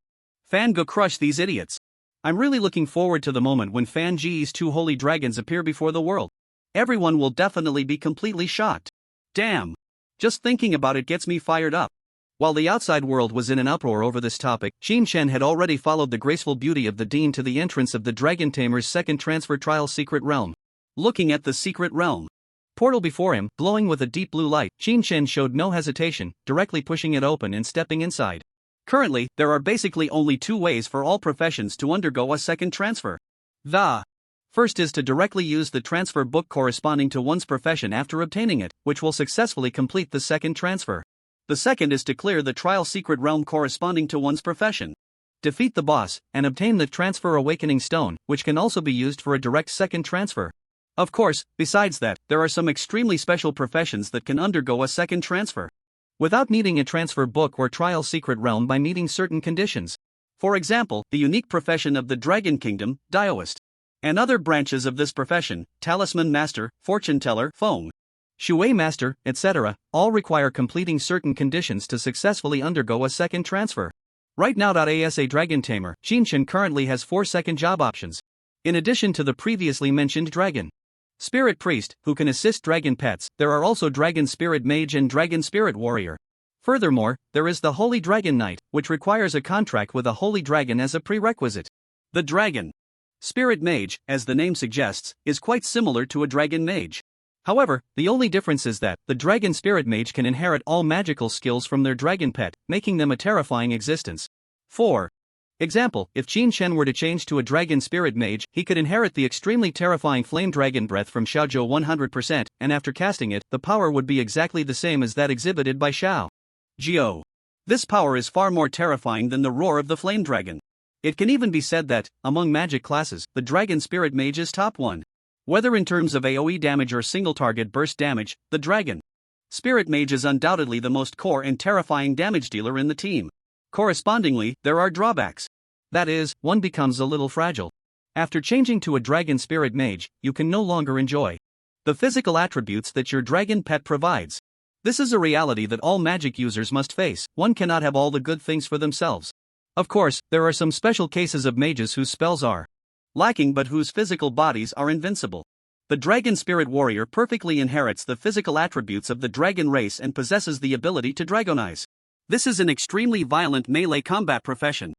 Fanggu crush these idiots. I'm really looking forward to the moment when Fanji's two holy dragons appear before the world. Everyone will definitely be completely shocked. Damn! Just thinking about it gets me fired up. While the outside world was in an uproar over this topic, Jin Chen had already followed the graceful beauty of the dean to the entrance of the Dragon Tamer's second transfer trial secret realm. Looking at the secret realm portal before him, glowing with a deep blue light, Jin Chen showed no hesitation, directly pushing it open and stepping inside. Currently, there are basically only two ways for all professions to undergo a second transfer. The first is to directly use the transfer book corresponding to one's profession after obtaining it, which will successfully complete the second transfer. The second is to clear the trial secret realm corresponding to one's profession, defeat the boss, and obtain the transfer awakening stone, which can also be used for a direct second transfer. Of course, besides that, there are some extremely special professions that can undergo a second transfer without needing a transfer book or trial secret realm by meeting certain conditions. For example, the unique profession of the Dragon Kingdom, Daoist, and other branches of this profession, Talisman Master, Fortune Teller, Feng Shui Master, etc., all require completing certain conditions to successfully undergo a second transfer. Right now, as a Dragon Tamer, Jinshin currently has 4 second job options. In addition to the previously mentioned Dragon Spirit Priest, who can assist dragon pets, there are also Dragon Spirit Mage and Dragon Spirit Warrior. Furthermore, there is the Holy Dragon Knight, which requires a contract with a Holy Dragon as a prerequisite. The Dragon Spirit Mage, as the name suggests, is quite similar to a Dragon Mage. However, the only difference is that the Dragon Spirit Mage can inherit all magical skills from their dragon pet, making them a terrifying existence. For example, if Qin Shen were to change to a Dragon Spirit Mage, he could inherit the extremely terrifying Flame Dragon Breath from Xiaozhou 100%, and after casting it, the power would be exactly the same as that exhibited by Xiao Jiao. This power is far more terrifying than the roar of the Flame Dragon. It can even be said that, among magic classes, the Dragon Spirit Mage is top 1. Whether in terms of AoE damage or single target burst damage, the Dragon Spirit Mage is undoubtedly the most core and terrifying damage dealer in the team. Correspondingly, there are drawbacks. That is, one becomes a little fragile. After changing to a Dragon Spirit Mage, you can no longer enjoy the physical attributes that your dragon pet provides. This is a reality that all magic users must face. One cannot have all the good things for themselves. Of course, there are some special cases of mages whose spells are lacking but whose physical bodies are invincible. The Dragon Spirit Warrior perfectly inherits the physical attributes of the dragon race and possesses the ability to dragonize. This is an extremely violent melee combat profession.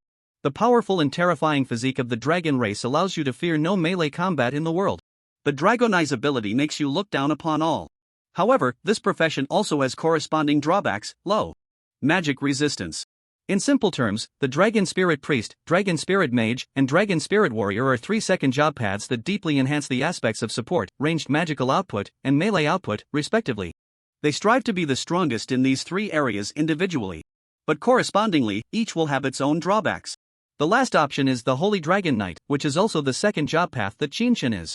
The powerful and terrifying physique of the dragon race allows you to fear no melee combat in the world. The dragonize ability makes you look down upon all. However, this profession also has corresponding drawbacks: low magic resistance. In simple terms, the Dragon Spirit Priest, Dragon Spirit Mage, and Dragon Spirit Warrior are 3-second job paths that deeply enhance the aspects of support, ranged magical output, and melee output, respectively. They strive to be the strongest in these 3 areas individually. But correspondingly, each will have its own drawbacks. The last option is the Holy Dragon Knight, which is also the second job path that Jinshin is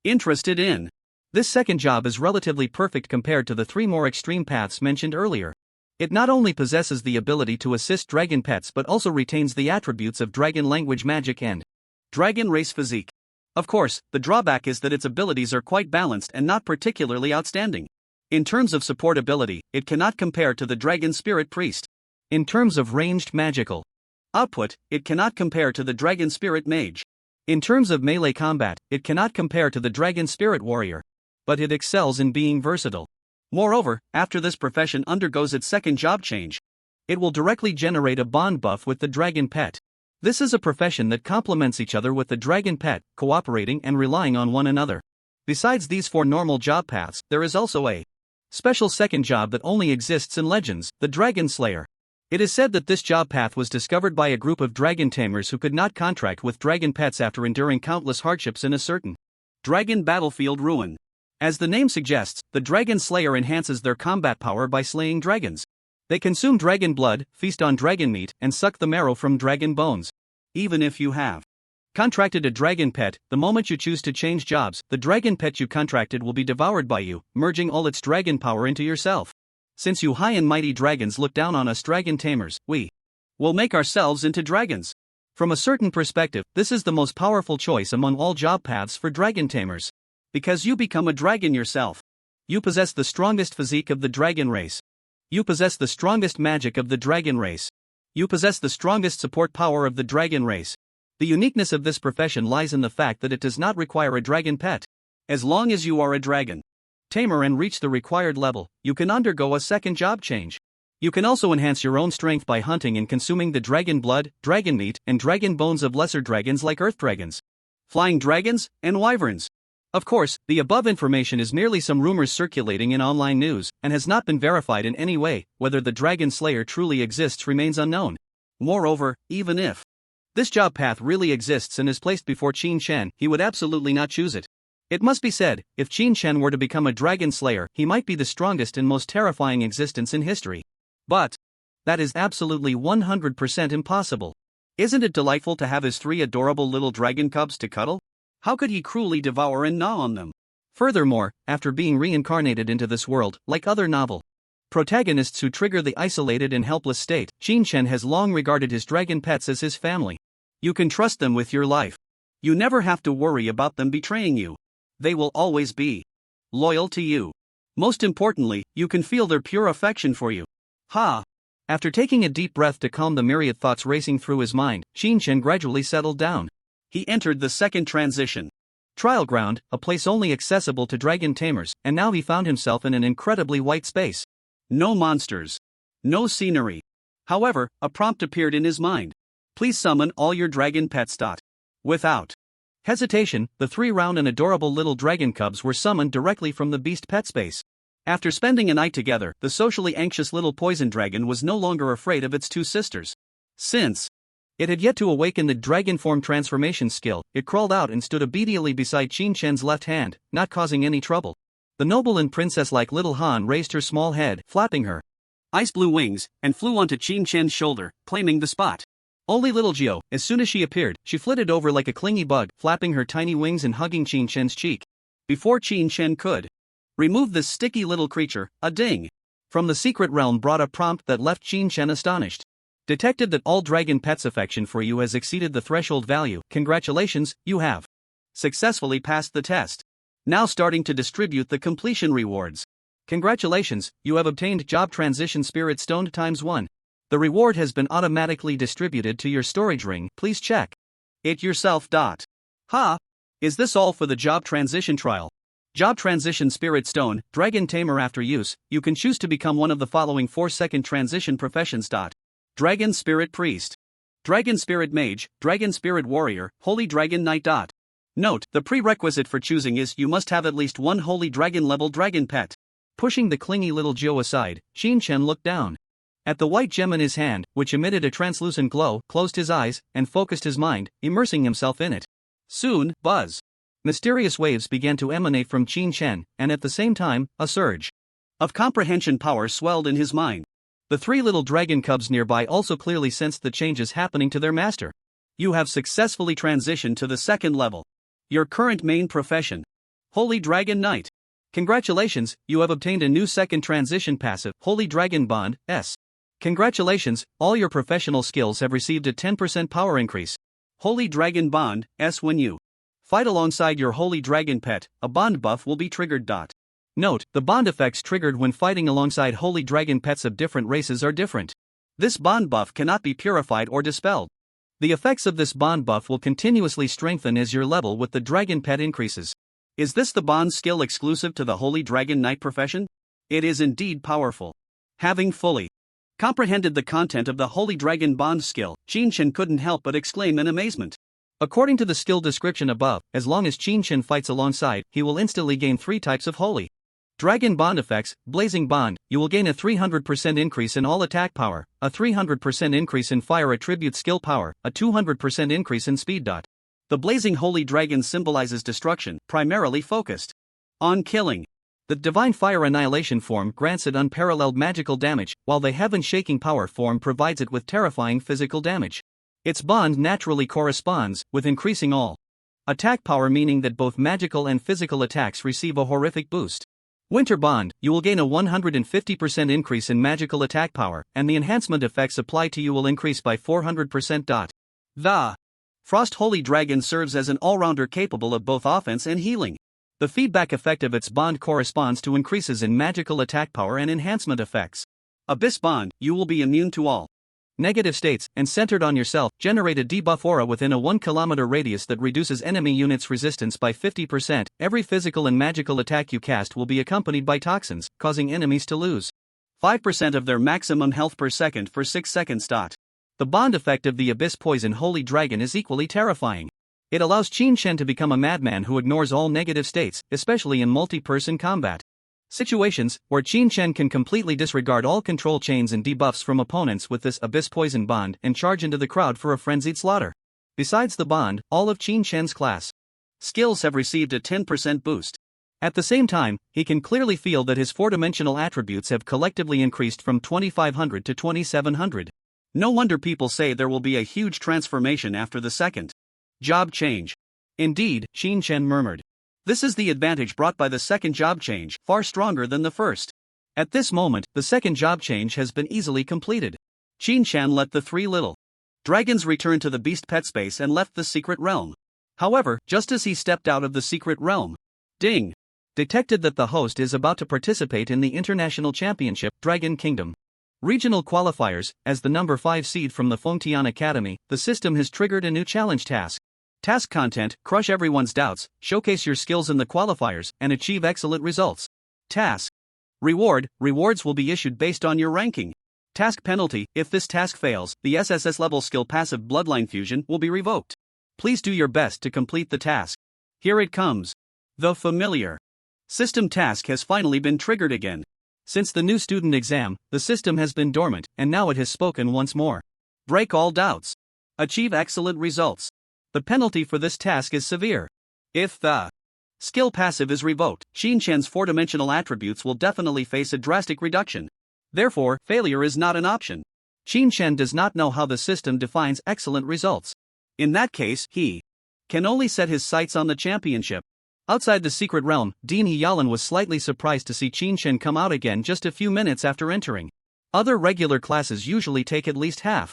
interested in. This second job is relatively perfect compared to the 3 more extreme paths mentioned earlier. It not only possesses the ability to assist dragon pets but also retains the attributes of dragon language magic and dragon race physique. Of course, the drawback is that its abilities are quite balanced and not particularly outstanding. In terms of support ability, it cannot compare to the Dragon Spirit Priest. In terms of ranged magical output, it cannot compare to the Dragon Spirit Mage. In terms of melee combat, it cannot compare to the Dragon Spirit Warrior. But it excels in being versatile. Moreover, after this profession undergoes its second job change, it will directly generate a bond buff with the dragon pet. This is a profession that complements each other with the dragon pet, cooperating and relying on one another. Besides these 4 normal job paths, there is also a special second job that only exists in Legends, the Dragon Slayer. It is said that this job path was discovered by a group of dragon tamers who could not contract with dragon pets after enduring countless hardships in a certain dragon battlefield ruin. As the name suggests, the Dragon Slayer enhances their combat power by slaying dragons. They consume dragon blood, feast on dragon meat, and suck the marrow from dragon bones. Even if you have contracted a dragon pet, the moment you choose to change jobs, the dragon pet you contracted will be devoured by you, merging all its dragon power into yourself. Since you high and mighty dragons look down on us dragon tamers, we will make ourselves into dragons. From a certain perspective, this is the most powerful choice among all job paths for dragon tamers. Because you become a dragon yourself. You possess the strongest physique of the dragon race. You possess the strongest magic of the dragon race. You possess the strongest support power of the dragon race. The uniqueness of this profession lies in the fact that it does not require a dragon pet. As long as you are a dragon tamer and reach the required level, you can undergo a second job change. You can also enhance your own strength by hunting and consuming the dragon blood, dragon meat, and dragon bones of lesser dragons like earth dragons, flying dragons, and wyverns. Of course, the above information is merely some rumors circulating in online news, and has not been verified in any way. Whether the Dragon Slayer truly exists remains unknown. Moreover, even if this job path really exists and is placed before Qin Shen, he would absolutely not choose it. It must be said, if Qin Shen were to become a Dragon Slayer, he might be the strongest and most terrifying existence in history. But that is absolutely 100% impossible. Isn't it delightful to have his 3 adorable little dragon cubs to cuddle? How could he cruelly devour and gnaw on them? Furthermore, after being reincarnated into this world, like other novel protagonists who trigger the isolated and helpless state, Qin Shen has long regarded his dragon pets as his family. You can trust them with your life. You never have to worry about them betraying you. They will always be loyal to you. Most importantly, you can feel their pure affection for you. Ha! After taking a deep breath to calm the myriad thoughts racing through his mind, Qin Shen gradually settled down. He entered the second transition trial ground, a place only accessible to dragon tamers, and now he found himself in an incredibly white space. No monsters. No scenery. However, a prompt appeared in his mind. Please summon all your dragon pets. Without hesitation, the 3 round and adorable little dragon cubs were summoned directly from the beast pet space. After spending a night together, the socially anxious little poison dragon was no longer afraid of its 2 sisters. Since it had yet to awaken the dragon form transformation skill, it crawled out and stood obediently beside Qin Shen's left hand, not causing any trouble. The noble and princess-like little Han raised her small head, flapping her ice blue wings, and flew onto Qin Shen's shoulder, claiming the spot. Only little Jiao, as soon as she appeared, she flitted over like a clingy bug, flapping her tiny wings and hugging Qin Shen's cheek. Before Qin Shen could remove this sticky little creature, a ding from the secret realm brought a prompt that left Qin Shen astonished. Detected that all dragon pets' affection for you has exceeded the threshold value. Congratulations, you have successfully passed the test. Now starting to distribute the completion rewards. Congratulations, you have obtained Job Transition Spirit Stone ×1. The reward has been automatically distributed to your storage ring. Please check it yourself. Ha! Is this all for the Job Transition trial? Job Transition Spirit Stone, Dragon Tamer. After use, you can choose to become one of the following 4 second transition professions. Dragon Spirit Priest, Dragon Spirit Mage, Dragon Spirit Warrior, Holy Dragon Knight. Note, the prerequisite for choosing is you must have at least 1 Holy Dragon level dragon pet. Pushing the clingy little Jiao aside, Qin Shen looked down at the white gem in his hand, which emitted a translucent glow, closed his eyes, and focused his mind, immersing himself in it. Soon, buzz. Mysterious waves began to emanate from Qin Shen, and at the same time, a surge of comprehension power swelled in his mind. The 3 little dragon cubs nearby also clearly sensed the changes happening to their master. You have successfully transitioned to the second level. Your current main profession, Holy Dragon Knight. Congratulations, you have obtained a new second transition passive, Holy Dragon Bond S. Congratulations, all your professional skills have received a 10% power increase. Holy Dragon Bond S. When you fight alongside your Holy Dragon pet, a bond buff will be triggered. Note, the bond effects triggered when fighting alongside holy dragon pets of different races are different. This bond buff cannot be purified or dispelled. The effects of this bond buff will continuously strengthen as your level with the dragon pet increases. Is this the bond skill exclusive to the Holy Dragon Knight profession? It is indeed powerful. Having fully comprehended the content of the Holy Dragon Bond skill, Qin Shen couldn't help but exclaim in amazement. According to the skill description above, as long as Qin Shen fights alongside, he will instantly gain 3 types of Holy Dragon Bond effects, Blazing Bond, you will gain a 300% increase in all attack power, a 300% increase in fire attribute skill power, a 200% increase in speed. The blazing holy dragon symbolizes destruction, primarily focused on killing. The Divine Fire Annihilation form grants it unparalleled magical damage, while the Heaven Shaking Power form provides it with terrifying physical damage. Its bond naturally corresponds, with increasing all attack power, meaning that both magical and physical attacks receive a horrific boost. Winter Bond, you will gain a 150% increase in magical attack power, and the enhancement effects applied to you will increase by 400%. The Frost Holy Dragon serves as an all-rounder capable of both offense and healing. The feedback effect of its bond corresponds to increases in magical attack power and enhancement effects. Abyss Bond, you will be immune to all negative states, and centered on yourself, generate a debuff aura within a 1 km radius that reduces enemy units' resistance by 50%. Every physical and magical attack you cast will be accompanied by toxins, causing enemies to lose 5% of their maximum health per second for 6 seconds. The bond effect of the Abyss Poison Holy Dragon is equally terrifying. It allows Qin Shen to become a madman who ignores all negative states, especially in multi-person combat situations, where Qin Shen can completely disregard all control chains and debuffs from opponents with this Abyss Poison bond and charge into the crowd for a frenzied slaughter. Besides the bond, all of Qin Shen's class skills have received a 10% boost. At the same time, he can clearly feel that his four-dimensional attributes have collectively increased from 2500 to 2700. No wonder people say there will be a huge transformation after the second job change. Indeed, Qin Shen murmured. This is the advantage brought by the second job change, far stronger than the first. At this moment, the second job change has been easily completed. Qin Shen let the three little dragons return to the beast pet space and left the secret realm. However, just as he stepped out of the secret realm, ding! Detected that the host is about to participate in the International Championship, Dragon Kingdom Regional Qualifiers. As the number 5 seed from the Fengtian Academy, the system has triggered a new challenge task. Task content: crush everyone's doubts, showcase your skills in the qualifiers, and achieve excellent results. Task reward: rewards will be issued based on your ranking. Task penalty: if this task fails, the SSS level skill passive Bloodline Fusion will be revoked. Please do your best to complete the task. Here it comes. The familiar system task has finally been triggered again. Since the new student exam, the system has been dormant, and now it has spoken once more. Break all doubts. Achieve excellent results. The penalty for this task is severe. If the skill passive is revoked, Qin Shen's four-dimensional attributes will definitely face a drastic reduction. Therefore, failure is not an option. Qin Shen does not know how the system defines excellent results. In that case, he can only set his sights on the championship. Outside the secret realm, Dean Heyalan was slightly surprised to see Qin Shen come out again just a few minutes after entering. Other regular classes usually take at least half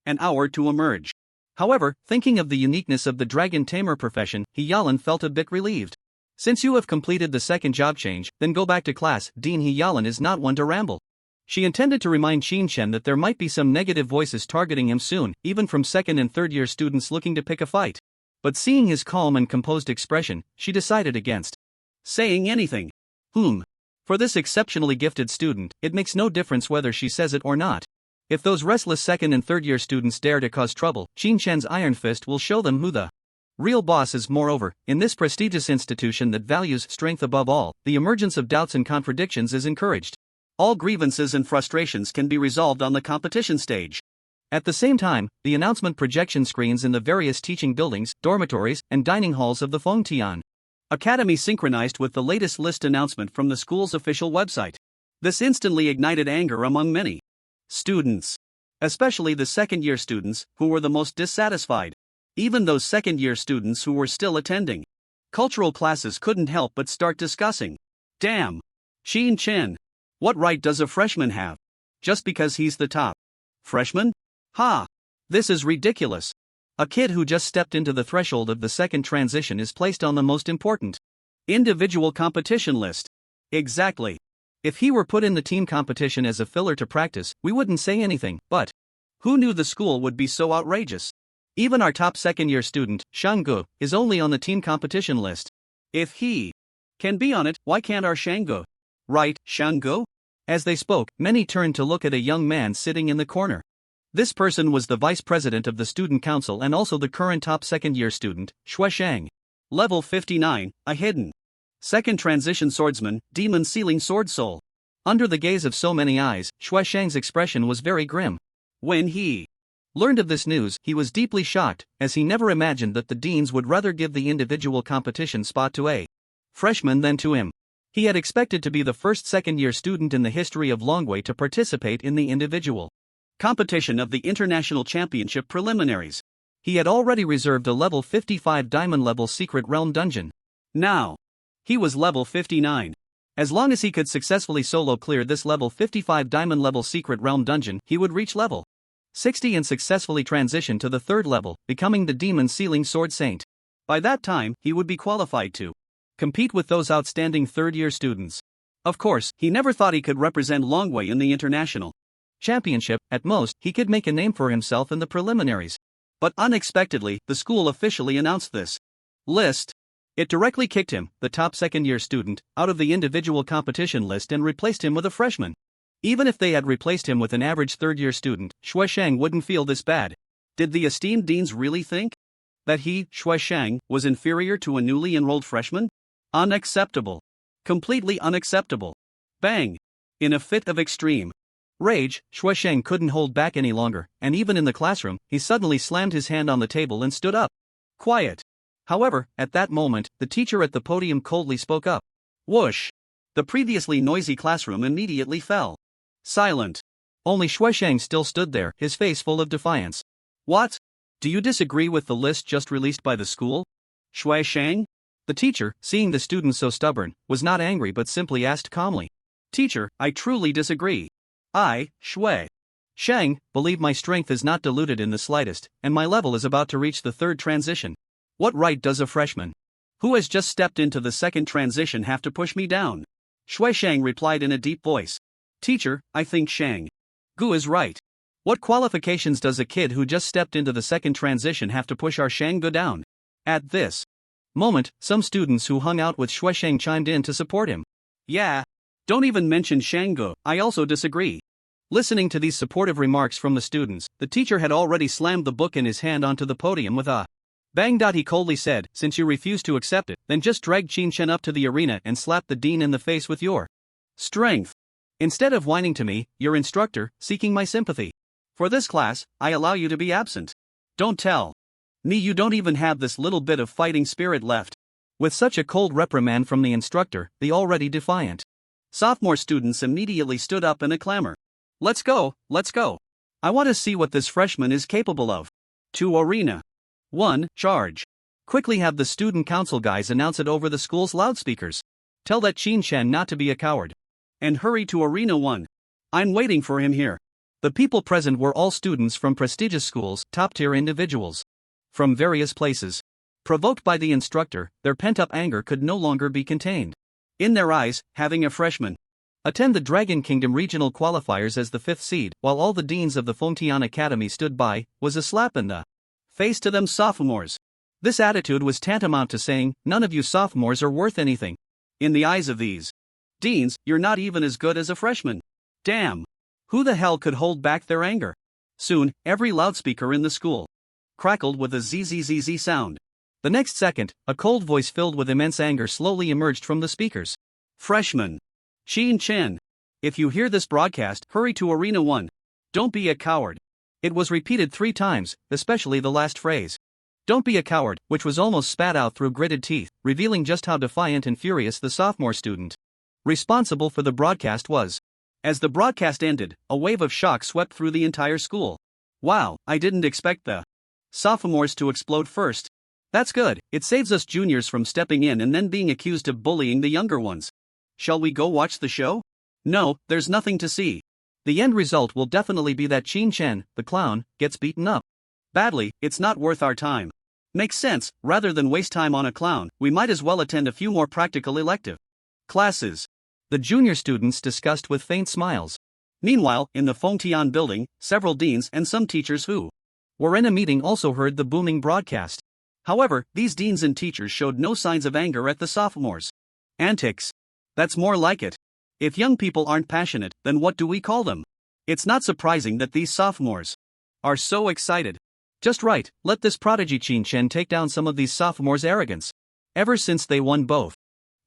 an hour to emerge. However, thinking of the uniqueness of the Dragon Tamer profession, Heyalan felt a bit relieved. Since you have completed the second job change, then go back to class. Dean Heyalan is not one to ramble. She intended to remind Qin Shen that there might be some negative voices targeting him soon, even from second and third year students looking to pick a fight. But seeing his calm and composed expression, she decided against saying anything. For this exceptionally gifted student, it makes no difference whether she says it or not. If those restless second and third year students dare to cause trouble, Qin Shen's Iron Fist will show them who the real boss is. Moreover, in this prestigious institution that values strength above all, the emergence of doubts and contradictions is encouraged. All grievances and frustrations can be resolved on the competition stage. At the same time, the announcement projection screens in the various teaching buildings, dormitories, and dining halls of the Fengtian Academy synchronized with the latest list announcement from the school's official website. This instantly ignited anger among many students, especially the second-year students, who were the most dissatisfied. Even those second-year students who were still attending cultural classes couldn't help but start discussing. Damn! Qin Shen! What right does a freshman have? Just because he's the top freshman? Ha! This is ridiculous. A kid who just stepped into the threshold of the second transition is placed on the most important individual competition list. Exactly. If he were put in the team competition as a filler to practice, we wouldn't say anything, but who knew the school would be so outrageous? Even our top second-year student, Shanggu, is only on the team competition list. If he can be on it, why can't our Shanggu? Right, Shanggu? As they spoke, many turned to look at a young man sitting in the corner. This person was the vice president of the student council and also the current top second-year student, Shui Shang. Level 59, a hidden Second transition swordsman, demon sealing sword soul. Under the gaze of so many eyes, Shui Shang's expression was very grim. When he learned of this news, he was deeply shocked, as he never imagined that the deans would rather give the individual competition spot to a freshman than to him. He had expected to be the first second-year student in the history of Longwei to participate in the individual competition of the International Championship preliminaries. He had already reserved a level 55 diamond-level secret realm dungeon. Now, he was level 59. As long as he could successfully solo clear this level 55 diamond-level secret realm dungeon, he would reach level 60 and successfully transition to the third level, becoming the demon sealing sword saint. By that time, he would be qualified to compete with those outstanding third-year students. Of course, he never thought he could represent Longwei in the international championship. At most, he could make a name for himself in the preliminaries. But unexpectedly, the school officially announced this list. It directly kicked him, the top second-year student, out of the individual competition list and replaced him with a freshman. Even if they had replaced him with an average third-year student, Shui Shang wouldn't feel this bad. Did the esteemed deans really think that he, Shui Shang, was inferior to a newly enrolled freshman? Unacceptable. Completely unacceptable. Bang! In a fit of extreme rage, Shui Shang couldn't hold back any longer, and even in the classroom, he suddenly slammed his hand on the table and stood up. Quiet. However, at that moment, the teacher at the podium coldly spoke up. Whoosh! The previously noisy classroom immediately fell silent. Only Shui Shang still stood there, his face full of defiance. What? Do you disagree with the list just released by the school? Shui Shang? The teacher, seeing the student so stubborn, was not angry but simply asked calmly. Teacher, I truly disagree. I, Shui Shang, believe my strength is not diluted in the slightest, and my level is about to reach the third transition. What right does a freshman who has just stepped into the second transition have to push me down? Shui Shang replied in a deep voice. Teacher, I think Shang Gu is right. What qualifications does a kid who just stepped into the second transition have to push our Shang Gu down? At this moment, some students who hung out with Shui Shang chimed in to support him. Yeah. Don't even mention Shang Gu, I also disagree. Listening to these supportive remarks from the students, the teacher had already slammed the book in his hand onto the podium with a bang. He coldly said, since you refuse to accept it, then just drag Qin Shen up to the arena and slap the dean in the face with your strength. Instead of whining to me, your instructor, seeking my sympathy. For this class, I allow you to be absent. Don't tell me you don't even have this little bit of fighting spirit left. With such a cold reprimand from the instructor, the already defiant sophomore students immediately stood up in a clamor. Let's go, let's go. I want to see what this freshman is capable of. To arena 1, charge. Quickly have the student council guys announce it over the school's loudspeakers. Tell that Qin Shen not to be a coward. And hurry to arena 1. I'm waiting for him here. The people present were all students from prestigious schools, top-tier individuals from various places. Provoked by the instructor, their pent-up anger could no longer be contained. In their eyes, having a freshman attend the Dragon Kingdom regional qualifiers as the 5th seed, while all the deans of the Fengtian Academy stood by, was a slap in the face to them sophomores. This attitude was tantamount to saying, none of you sophomores are worth anything. In the eyes of these deans, you're not even as good as a freshman. Damn! Who the hell could hold back their anger? Soon, every loudspeaker in the school crackled with a zzz sound. The next second, a cold voice filled with immense anger slowly emerged from the speakers. Freshman Qin Chen, if you hear this broadcast, hurry to arena 1. Don't be a coward. It was repeated 3 times, especially the last phrase. Don't be a coward, which was almost spat out through gritted teeth, revealing just how defiant and furious the sophomore student responsible for the broadcast was. As the broadcast ended, a wave of shock swept through the entire school. Wow, I didn't expect the sophomores to explode first. That's good, it saves us juniors from stepping in and then being accused of bullying the younger ones. Shall we go watch the show? No, there's nothing to see. The end result will definitely be that Qin Shen, the clown, gets beaten up badly. It's not worth our time. Makes sense, rather than waste time on a clown, we might as well attend a few more practical elective classes. The junior students discussed with faint smiles. Meanwhile, in the Fengtian building, several deans and some teachers who were in a meeting also heard the booming broadcast. However, these deans and teachers showed no signs of anger at the sophomores' antics. That's more like it. If young people aren't passionate, then what do we call them? It's not surprising that these sophomores are so excited. Just right, let this prodigy Qin Shen take down some of these sophomores' arrogance. Ever since they won both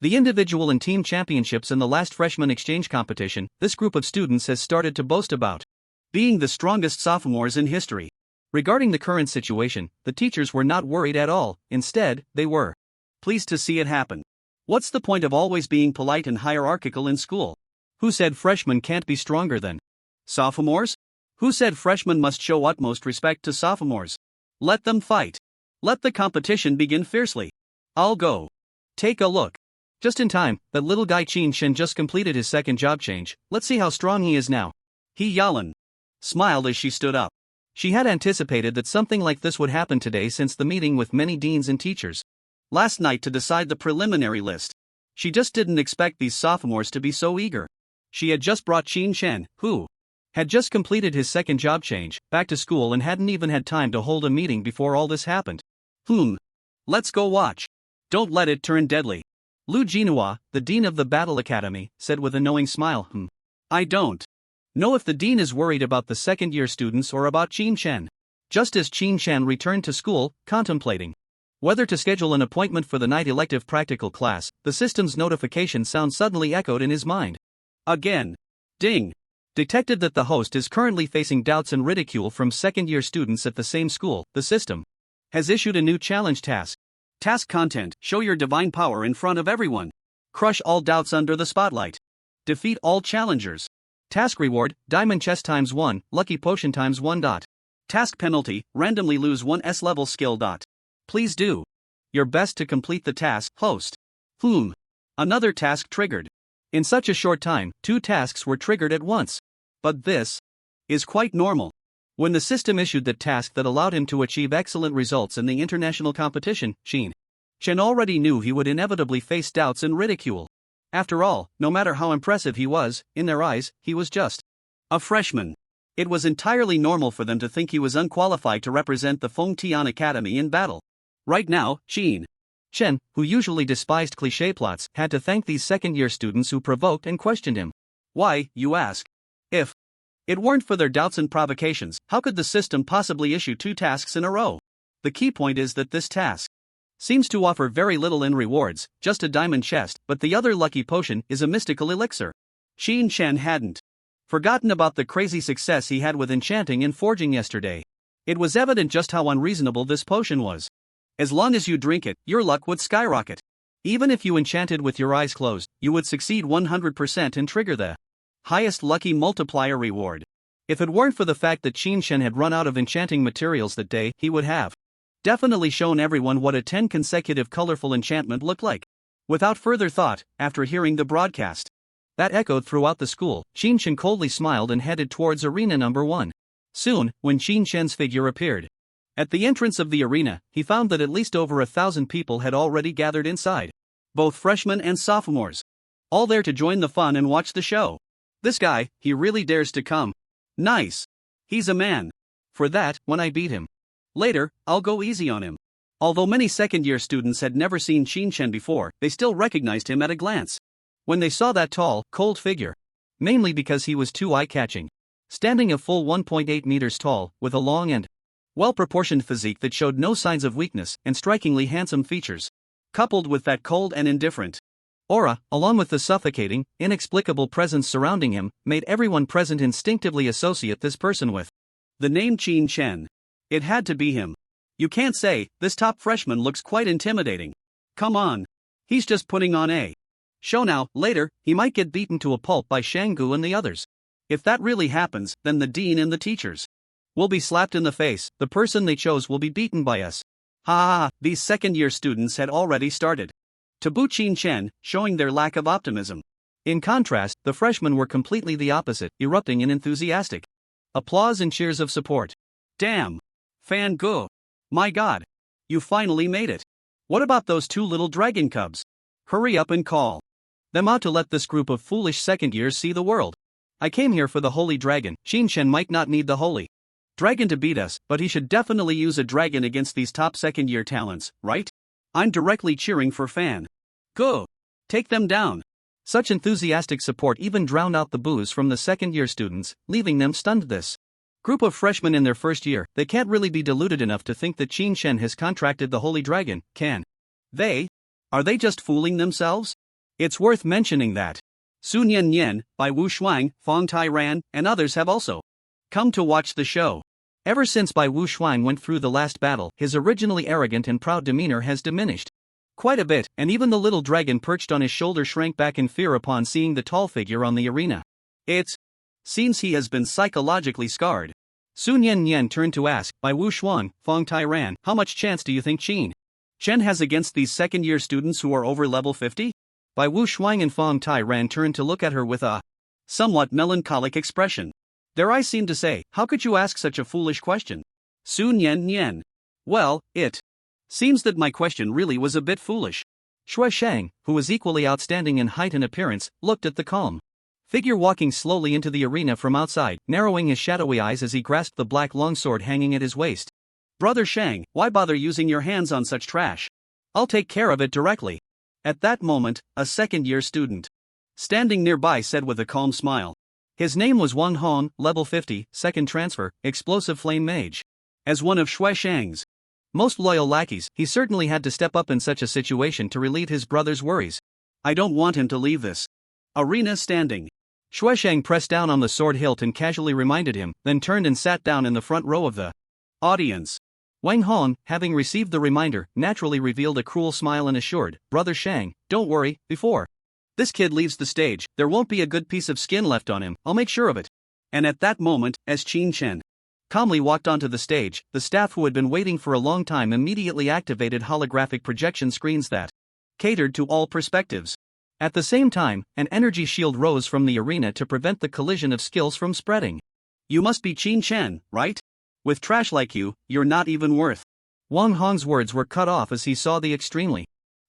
The individual and team championships in the last freshman exchange competition, this group of students has started to boast about being the strongest sophomores in history. Regarding the current situation, the teachers were not worried at all, instead, they were pleased to see it happen. What's the point of always being polite and hierarchical in school? Who said freshmen can't be stronger than sophomores? Who said freshmen must show utmost respect to sophomores? Let them fight. Let the competition begin fiercely. I'll go. Take a look. Just in time, that little guy Qin Shen just completed his second job change. Let's see how strong he is now. He Yalan smiled as she stood up. She had anticipated that something like this would happen today since the meeting with many deans and teachers last night to decide the preliminary list. She just didn't expect these sophomores to be so eager. She had just brought Qin Shen, who had just completed his second job change, back to school and hadn't even had time to hold a meeting before all this happened. Let's go watch. Don't let it turn deadly. Lu Jinhua, the dean of the Battle Academy, said with a knowing smile. I don't know if the dean is worried about the second-year students or about Qin Shen. Just as Qin Shen returned to school, contemplating whether to schedule an appointment for the night elective practical class, the system's notification sound suddenly echoed in his mind. Again. Ding. Detected that the host is currently facing doubts and ridicule from second-year students at the same school. The system has issued a new challenge task. Task content: show your divine power in front of everyone. Crush all doubts under the spotlight. Defeat all challengers. Task reward: diamond chest ×1, lucky potion ×1. Task penalty: randomly lose 1 S-level skill. Please do your best to complete the task, host. Another task triggered. In such a short time, 2 tasks were triggered at once. But this is quite normal. When the system issued the task that allowed him to achieve excellent results in the international competition, Qin Shen already knew he would inevitably face doubts and ridicule. After all, no matter how impressive he was, in their eyes, he was just a freshman. It was entirely normal for them to think he was unqualified to represent the Fengtian Academy in battle. Right now, Qin Shen, who usually despised cliché plots, had to thank these second-year students who provoked and questioned him. Why, you ask? If it weren't for their doubts and provocations, how could the system possibly issue 2 tasks in a row? The key point is that this task seems to offer very little in rewards, just a diamond chest, but the other lucky potion is a mystical elixir. Qin Shen hadn't forgotten about the crazy success he had with enchanting and forging yesterday. It was evident just how unreasonable this potion was. As long as you drink it, your luck would skyrocket. Even if you enchanted with your eyes closed, you would succeed 100% and trigger the highest lucky multiplier reward. If it weren't for the fact that Qin Shen had run out of enchanting materials that day, he would have definitely shown everyone what a 10 consecutive colorful enchantment looked like. Without further thought, after hearing the broadcast that echoed throughout the school, Qin Shen coldly smiled and headed towards arena number 1. Soon, when Qin Shen's figure appeared at the entrance of the arena, he found that at least over 1,000 people had already gathered inside. Both freshmen and sophomores. All there to join the fun and watch the show. This guy, he really dares to come. Nice. He's a man. For that, when I beat him later, I'll go easy on him. Although many second-year students had never seen Qin Shen before, they still recognized him at a glance. When they saw that tall, cold figure, mainly because he was too eye-catching, standing a full 1.8 meters tall, with a long and well-proportioned physique that showed no signs of weakness and strikingly handsome features, coupled with that cold and indifferent aura, along with the suffocating, inexplicable presence surrounding him, made everyone present instinctively associate this person with the name Qin Shen. It had to be him. You can't say, this top freshman looks quite intimidating. Come on. He's just putting on a show now. Later, he might get beaten to a pulp by Shanggu and the others. If that really happens, then the dean and the teachers will be slapped in the face. The person they chose will be beaten by us. Ha ha ha. These second-year students had already started to boo Qin Shen, showing their lack of optimism. In contrast, the freshmen were completely the opposite, erupting in enthusiastic applause and cheers of support. Damn. Fan Gu. My god. You finally made it. What about those 2 little dragon cubs? Hurry up and call them out to let this group of foolish second-years see the world. I came here for the holy dragon. Qin Shen might not need the holy dragon to beat us, but he should definitely use a dragon against these top second-year talents, right? I'm directly cheering for Fan Gu. Take them down. Such enthusiastic support even drowned out the boos from the second-year students, leaving them stunned. This group of freshmen in their first year, they can't really be deluded enough to think that Qin Shen has contracted the holy dragon, can they? Are they just fooling themselves? It's worth mentioning that Sun Yen Yen, by Wu Shuang, Fong Tyran, and others have also come to watch the show. Ever since Bai Wu Shuang went through the last battle, his originally arrogant and proud demeanor has diminished quite a bit, and even the little dragon perched on his shoulder shrank back in fear upon seeing the tall figure on the arena. It seems he has been psychologically scarred. Sun Yen Yen turned to ask, Bai Wu Shuang, Fong Tyran, how much chance do you think Qin Chen has against these second-year students who are over level 50? Bai Wu Shuang and Fong Tyran turned to look at her with a somewhat melancholic expression. Their eyes seemed to say, how could you ask such a foolish question? Sun Yen Yen. Well, it seems that my question really was a bit foolish. Shui Shang, who was equally outstanding in height and appearance, looked at the calm figure walking slowly into the arena from outside, narrowing his shadowy eyes as he grasped the black longsword hanging at his waist. Brother Shang, why bother using your hands on such trash? I'll take care of it directly. At that moment, a second-year student standing nearby said with a calm smile. His name was Wang Hong, level 50, second transfer, explosive flame mage. As one of Shui Shang's most loyal lackeys, he certainly had to step up in such a situation to relieve his brother's worries. I don't want him to leave this arena standing. Shui Shang pressed down on the sword hilt and casually reminded him, then turned and sat down in the front row of the audience. Wang Hong, having received the reminder, naturally revealed a cruel smile and assured, Brother Shang, don't worry, before this kid leaves the stage, there won't be a good piece of skin left on him, I'll make sure of it. And at that moment, as Qin Chen calmly walked onto the stage, the staff who had been waiting for a long time immediately activated holographic projection screens that catered to all perspectives. At the same time, an energy shield rose from the arena to prevent the collision of skills from spreading. You must be Qin Chen, right? With trash like you, you're not even worth. Wang Hong's words were cut off as he saw the extremely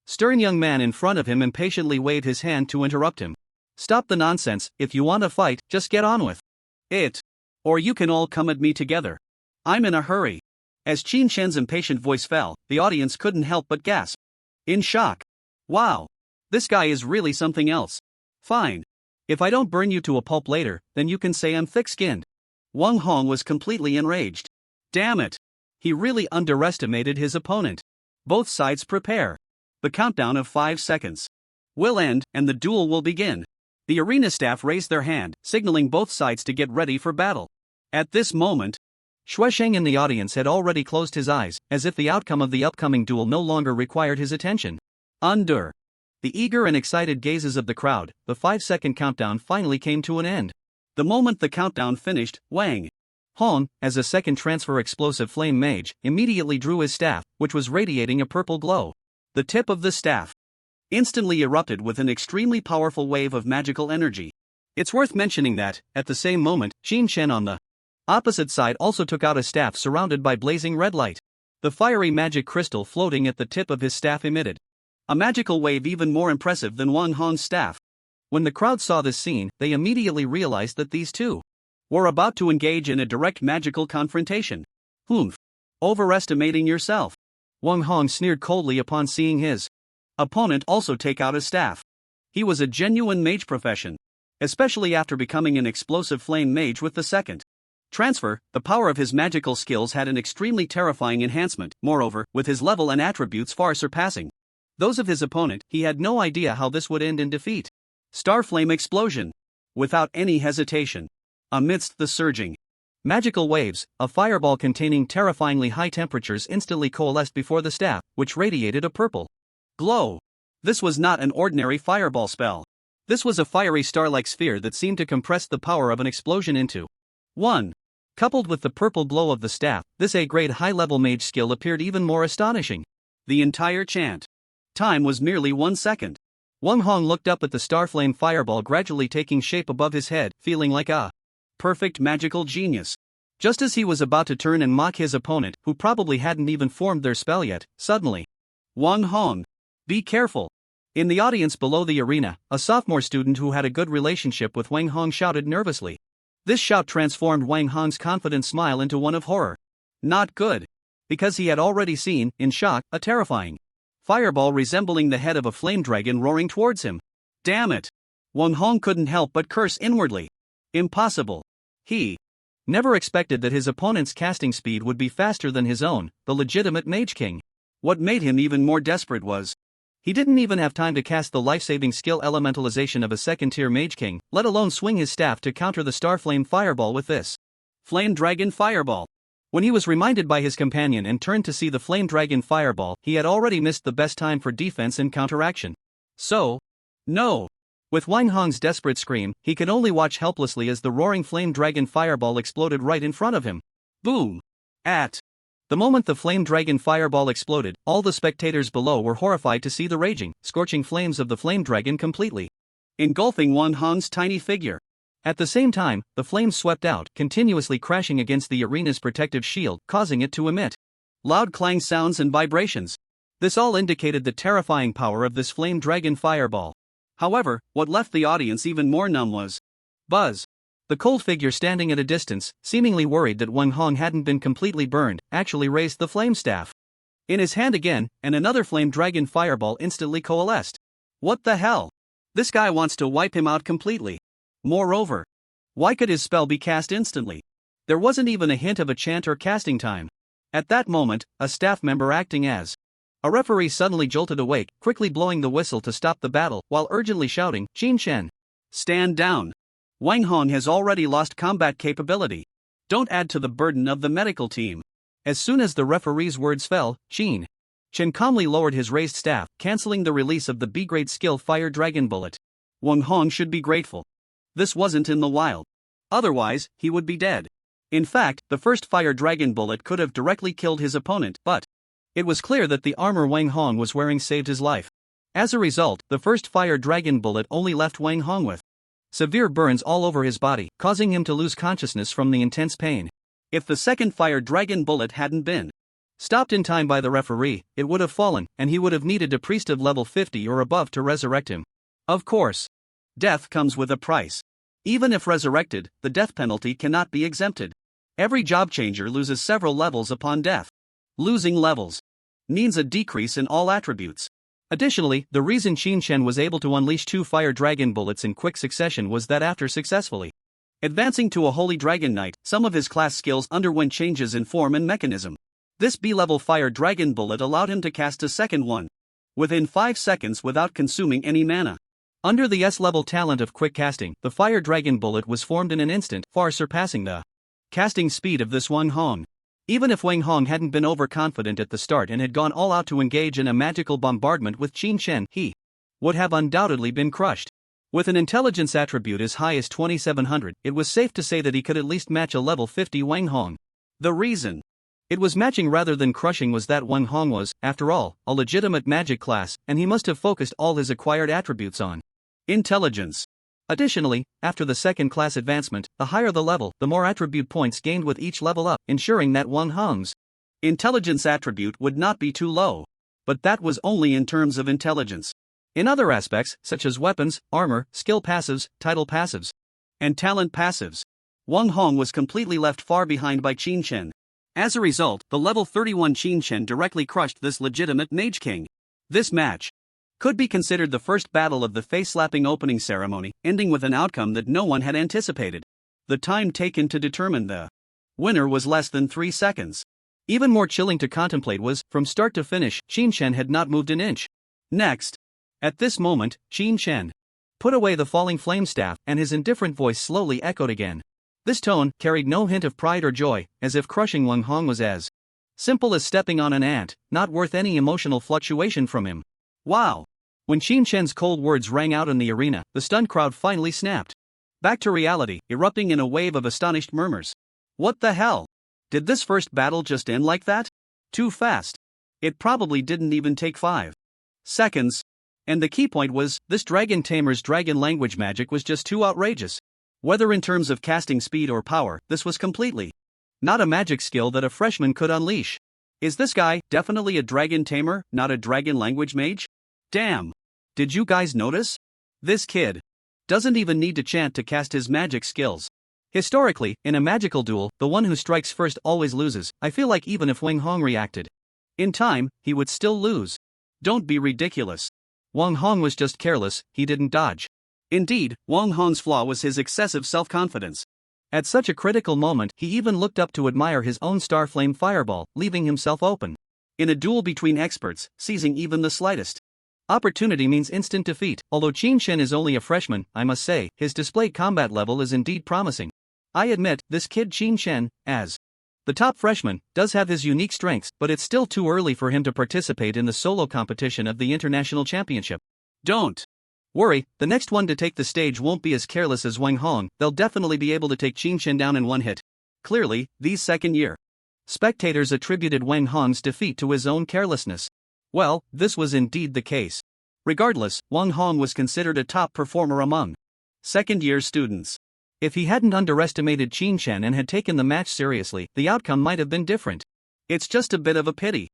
stern young man in front of him impatiently waved his hand to interrupt him. Stop the nonsense, if you want to fight, just get on with it. Or you can all come at me together. I'm in a hurry. As Qin Chen's impatient voice fell, the audience couldn't help but gasp in shock. Wow. This guy is really something else. Fine. If I don't burn you to a pulp later, then you can say I'm thick-skinned. Wang Hong was completely enraged. Damn it. He really underestimated his opponent. Both sides prepare. The countdown of 5 seconds will end, and the duel will begin. The arena staff raised their hand, signaling both sides to get ready for battle. At this moment, Shui Shang in the audience had already closed his eyes, as if the outcome of the upcoming duel no longer required his attention. Under the eager and excited gazes of the crowd, the 5-second countdown finally came to an end. The moment the countdown finished, Wang Hong, as a second transfer explosive flame mage, immediately drew his staff, which was radiating a purple glow. The tip of the staff instantly erupted with an extremely powerful wave of magical energy. It's worth mentioning that, at the same moment, Qin Chen on the opposite side also took out a staff surrounded by blazing red light. The fiery magic crystal floating at the tip of his staff emitted a magical wave even more impressive than Wang Hong's staff. When the crowd saw this scene, they immediately realized that these two were about to engage in a direct magical confrontation. Humph. Overestimating yourself. Wang Hong sneered coldly upon seeing his opponent also take out a staff. He was a genuine mage profession. Especially after becoming an explosive flame mage with the second transfer, the power of his magical skills had an extremely terrifying enhancement. Moreover, with his level and attributes far surpassing those of his opponent, he had no idea how this would end in defeat. Starflame explosion. Without any hesitation. Amidst the surging magical waves, a fireball containing terrifyingly high temperatures instantly coalesced before the staff, which radiated a purple glow. This was not an ordinary fireball spell. This was a fiery star-like sphere that seemed to compress the power of an explosion into one. Coupled with the purple glow of the staff, this A-grade high-level mage skill appeared even more astonishing. The entire chant time was merely 1 second. Wang Hong looked up at the starflame fireball gradually taking shape above his head, feeling like a perfect magical genius. Just as he was about to turn and mock his opponent, who probably hadn't even formed their spell yet, suddenly, Wang Hong, be careful. In the audience below the arena, a sophomore student who had a good relationship with Wang Hong shouted nervously. This shout transformed Wang Hong's confident smile into one of horror. Not good. Because he had already seen, in shock, a terrifying fireball resembling the head of a flame dragon roaring towards him. Damn it. Wang Hong couldn't help but curse inwardly. Impossible. He never expected that his opponent's casting speed would be faster than his own, the legitimate Mage King. What made him even more desperate was He didn't even have time to cast the life-saving skill elementalization of a second-tier Mage King, let alone swing his staff to counter the Starflame Fireball with this Flame Dragon Fireball. When he was reminded by his companion and turned to see the Flame Dragon Fireball, he had already missed the best time for defense and counteraction. So, no. With Wang Hong's desperate scream, he could only watch helplessly as the roaring Flame Dragon Fireball exploded right in front of him. Boom! At the moment the Flame Dragon Fireball exploded, all the spectators below were horrified to see the raging, scorching flames of the Flame Dragon completely engulfing Wang Hong's tiny figure. At the same time, the flames swept out, continuously crashing against the arena's protective shield, causing it to emit loud clang sounds and vibrations. This all indicated the terrifying power of this Flame Dragon Fireball. However, what left the audience even more numb was Buzz. The cold figure standing at a distance, seemingly worried that Wang Hong hadn't been completely burned, actually raised the flame staff in his hand again, and another Flame Dragon Fireball instantly coalesced. What the hell? This guy wants to wipe him out completely. Moreover, why could his spell be cast instantly? There wasn't even a hint of a chant or casting time. At that moment, a staff member acting as a referee suddenly jolted awake, quickly blowing the whistle to stop the battle, while urgently shouting, "Qin Shen, stand down. Wang Hong has already lost combat capability. Don't add to the burden of the medical team." As soon as the referee's words fell, Qin Shen calmly lowered his raised staff, cancelling the release of the B-grade skill Fire Dragon Bullet. Wang Hong should be grateful this wasn't in the wild. Otherwise, he would be dead. In fact, the first Fire Dragon Bullet could have directly killed his opponent, but it was clear that the armor Wang Hong was wearing saved his life. As a result, the first Fire Dragon Bullet only left Wang Hong with severe burns all over his body, causing him to lose consciousness from the intense pain. If the second Fire Dragon Bullet hadn't been stopped in time by the referee, it would have fallen, and he would have needed a priest of level 50 or above to resurrect him. Of course, death comes with a price. Even if resurrected, the death penalty cannot be exempted. Every job changer loses several levels upon death. Losing levels means a decrease in all attributes. Additionally, the reason Qin Shen was able to unleash 2 Fire Dragon Bullets in quick succession was that after successfully advancing to a Holy Dragon Knight, some of his class skills underwent changes in form and mechanism. This B-level Fire Dragon Bullet allowed him to cast a second one within 5 seconds without consuming any mana. Under the S-level talent of quick casting, the Fire Dragon Bullet was formed in an instant, far surpassing the casting speed of this Wang Hong. Even if Wang Hong hadn't been overconfident at the start and had gone all out to engage in a magical bombardment with Qin Shen, he would have undoubtedly been crushed. With an intelligence attribute as high as 2700, it was safe to say that he could at least match a level 50 Wang Hong. The reason it was matching rather than crushing was that Wang Hong was, after all, a legitimate magic class, and he must have focused all his acquired attributes on intelligence. Additionally, after the second class advancement, the higher the level, the more attribute points gained with each level up, ensuring that Wang Hong's intelligence attribute would not be too low. But that was only in terms of intelligence. In other aspects, such as weapons, armor, skill passives, title passives, and talent passives, Wang Hong was completely left far behind by Qin Shen. As a result, the level 31 Qin Shen directly crushed this legitimate Mage King. This match could be considered the first battle of the face-slapping opening ceremony, ending with an outcome that no one had anticipated. The time taken to determine the winner was less than 3 seconds. Even more chilling to contemplate was, from start to finish, Qin Shen had not moved an inch. Next. At this moment, Qin Shen put away the falling flame staff, and his indifferent voice slowly echoed again. This tone carried no hint of pride or joy, as if crushing Wang Hong was as simple as stepping on an ant, not worth any emotional fluctuation from him. Wow! When Qin Shen's cold words rang out in the arena, the stunned crowd finally snapped back to reality, erupting in a wave of astonished murmurs. What the hell? Did this first battle just end like that? Too fast. It probably didn't even take 5 seconds. And the key point was, this Dragon Tamer's dragon language magic was just too outrageous. Whether in terms of casting speed or power, this was completely not a magic skill that a freshman could unleash. Is this guy definitely a Dragon Tamer, not a dragon language mage? Damn. Did you guys notice? This kid doesn't even need to chant to cast his magic skills. Historically, in a magical duel, the one who strikes first always loses. I feel like even if Wang Hong reacted in time, he would still lose. Don't be ridiculous. Wang Hong was just careless, he didn't dodge. Indeed, Wang Hong's flaw was his excessive self-confidence. At such a critical moment, he even looked up to admire his own Starflame Fireball, leaving himself open in a duel between experts, seizing even the slightest Opportunity means instant defeat. Although Qin Shen is only a freshman, I must say, his displayed combat level is indeed promising. I admit, this kid Qin Shen, as the top freshman, does have his unique strengths, but it's still too early for him to participate in the solo competition of the International Championship. Don't worry, the next one to take the stage won't be as careless as Wang Hong. They'll definitely be able to take Qin Shen down in one hit. Clearly, these second-year spectators attributed Wang Hong's defeat to his own carelessness. Well, this was indeed the case. Regardless, Wang Hong was considered a top performer among second-year students. If he hadn't underestimated Qin Shen and had taken the match seriously, the outcome might have been different. It's just a bit of a pity.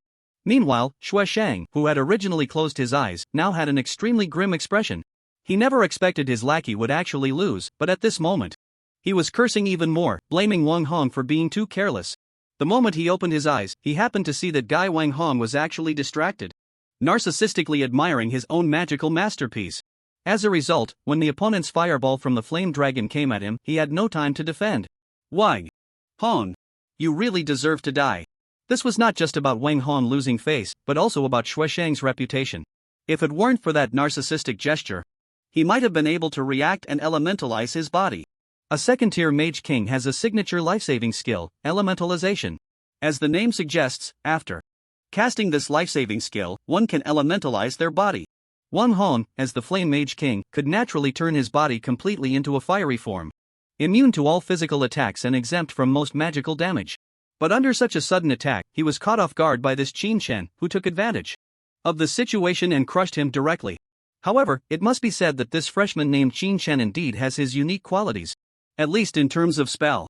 Meanwhile, Xue Shang, who had originally closed his eyes, now had an extremely grim expression. He never expected his lackey would actually lose, but at this moment, he was cursing even more, blaming Wang Hong for being too careless. The moment he opened his eyes, he happened to see that Guy Wang Hong was actually distracted, narcissistically admiring his own magical masterpiece. As a result, when the opponent's fireball from the flame dragon came at him, he had no time to defend. Wang Hong, you really deserve to die. This was not just about Wang Hong losing face, but also about Xue Shang's reputation. If it weren't for that narcissistic gesture, he might have been able to react and elementalize his body. A second-tier Mage King has a signature life-saving skill, elementalization. As the name suggests, after casting this life-saving skill, one can elementalize their body. Wang Hong, as the Flame Mage King, could naturally turn his body completely into a fiery form, immune to all physical attacks and exempt from most magical damage. But under such a sudden attack, he was caught off guard by this Qin Shen, who took advantage of the situation and crushed him directly. However, it must be said that this freshman named Qin Shen indeed has his unique qualities. At least in terms of spell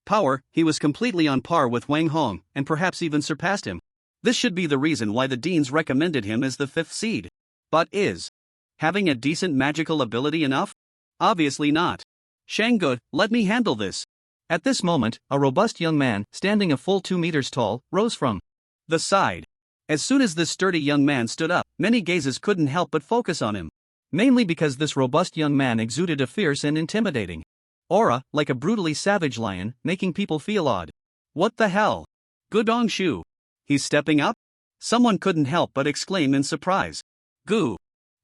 power, he was completely on par with Wang Hong, and perhaps even surpassed him. This should be the reason why the deans recommended him as the 5th seed. But is having a decent magical ability enough? Obviously not. Shanggood, let me handle this. At this moment, a robust young man, standing a full 2 meters tall, rose from the side. As soon as this sturdy young man stood up, many gazes couldn't help but focus on him. Mainly because this robust young man exuded a fierce and intimidating aura, like a brutally savage lion, making people feel awed. What the hell? Gu Dongshu. He's stepping up? Someone couldn't help but exclaim in surprise. Gu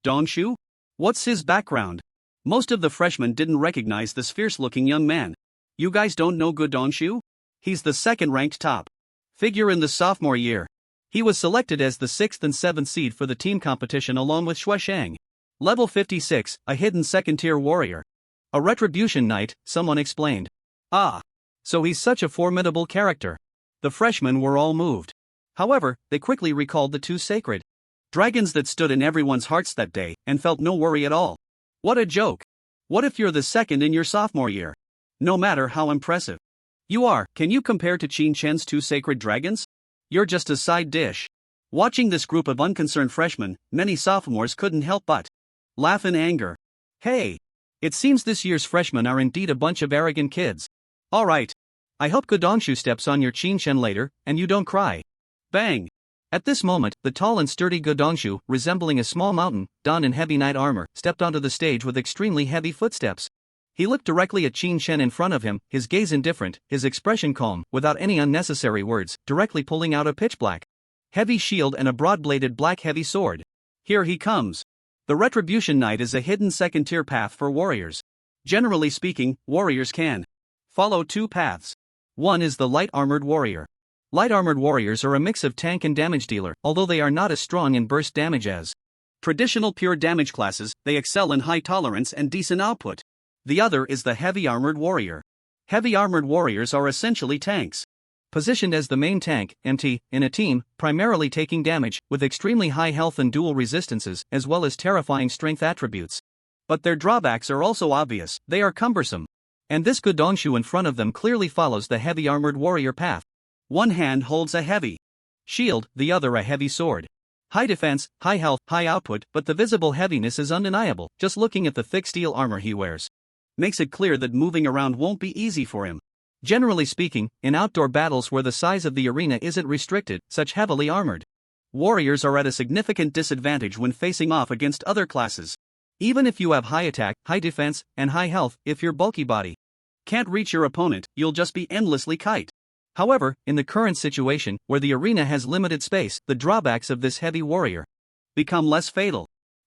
Dongshu? What's his background? Most of the freshmen didn't recognize this fierce-looking young man. You guys don't know Gu Dongshu? He's the second-ranked top figure in the sophomore year. He was selected as the 6th and 7th seed for the team competition along with Xue Shang. Level 56, a hidden second-tier warrior. A retribution knight, someone explained. Ah. So he's such a formidable character. The freshmen were all moved. However, they quickly recalled the 2 sacred dragons that stood in everyone's hearts that day, and felt no worry at all. What a joke. What if you're the second in your sophomore year? No matter how impressive you are, can you compare to Qin Shen's 2 sacred dragons? You're just a side dish. Watching this group of unconcerned freshmen, many sophomores couldn't help but laugh in anger. Hey! It seems this year's freshmen are indeed a bunch of arrogant kids. Alright. I hope Gu Dongshu steps on your Qin Shen later, and you don't cry. Bang! At this moment, the tall and sturdy Gu Dongshu, resembling a small mountain, donned in heavy knight armor, stepped onto the stage with extremely heavy footsteps. He looked directly at Qin Shen in front of him, his gaze indifferent, his expression calm, without any unnecessary words, directly pulling out a pitch-black heavy shield and a broad-bladed black heavy sword. Here he comes. The Retribution Knight is a hidden second-tier path for warriors. Generally speaking, warriors can follow 2 paths. One is the light-armored warrior. Light-armored warriors are a mix of tank and damage dealer, although they are not as strong in burst damage as traditional pure damage classes. They excel in high tolerance and decent output. The other is the heavy-armored warrior. Heavy-armored warriors are essentially tanks, positioned as the main tank, MT, in a team, primarily taking damage, with extremely high health and dual resistances, as well as terrifying strength attributes. But their drawbacks are also obvious. They are cumbersome. And this Gu Dongshu in front of them clearly follows the heavy-armored warrior path. One hand holds a heavy shield, the other a heavy sword. High defense, high health, high output, but the visible heaviness is undeniable. Just looking at the thick steel armor he wears makes it clear that moving around won't be easy for him. Generally speaking, in outdoor battles where the size of the arena isn't restricted, such heavily armored warriors are at a significant disadvantage when facing off against other classes. Even if you have high attack, high defense, and high health, if your bulky body can't reach your opponent, you'll just be endlessly kite. However, in the current situation, where the arena has limited space, the drawbacks of this heavy warrior become less fatal.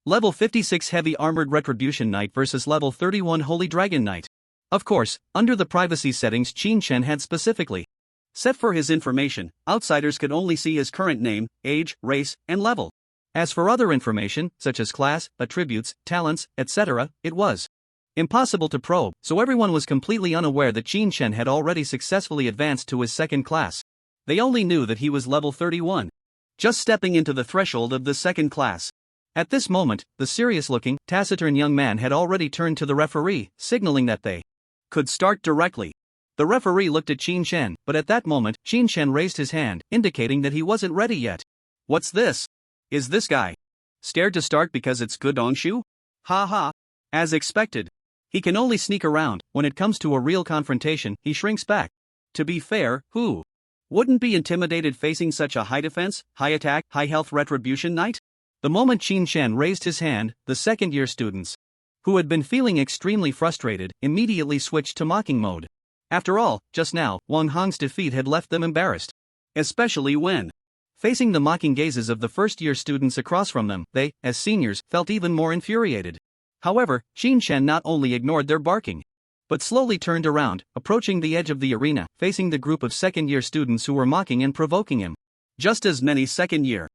Level 56 Heavy Armored Retribution Knight versus Level 31 Holy Dragon Knight. Of course, under the privacy settings Qin Shen had specifically set for his information, outsiders could only see his current name, age, race, and level. As for other information, such as class, attributes, talents, etc., it was impossible to probe, so everyone was completely unaware that Qin Shen had already successfully advanced to his second class. They only knew that he was level 31. Just stepping into the threshold of the second class. At this moment, the serious-looking, taciturn young man had already turned to the referee, signaling that they could start directly. The referee looked at Qin Shen, but at that moment, Qin Shen raised his hand, indicating that he wasn't ready yet. What's this? Is this guy scared to start because it's Gudongshu? Ha ha. As expected. He can only sneak around. When it comes to a real confrontation, he shrinks back. To be fair, who wouldn't be intimidated facing such a high defense, high attack, high health retribution knight? The moment Qin Shen raised his hand, the second-year students, who had been feeling extremely frustrated, immediately switched to mocking mode. After all, just now, Wang Hong's defeat had left them embarrassed. Especially when facing the mocking gazes of the first-year students across from them, they, as seniors, felt even more infuriated. However, Qin Shen not only ignored their barking, but slowly turned around, approaching the edge of the arena, facing the group of second-year students who were mocking and provoking him. Just as many second-year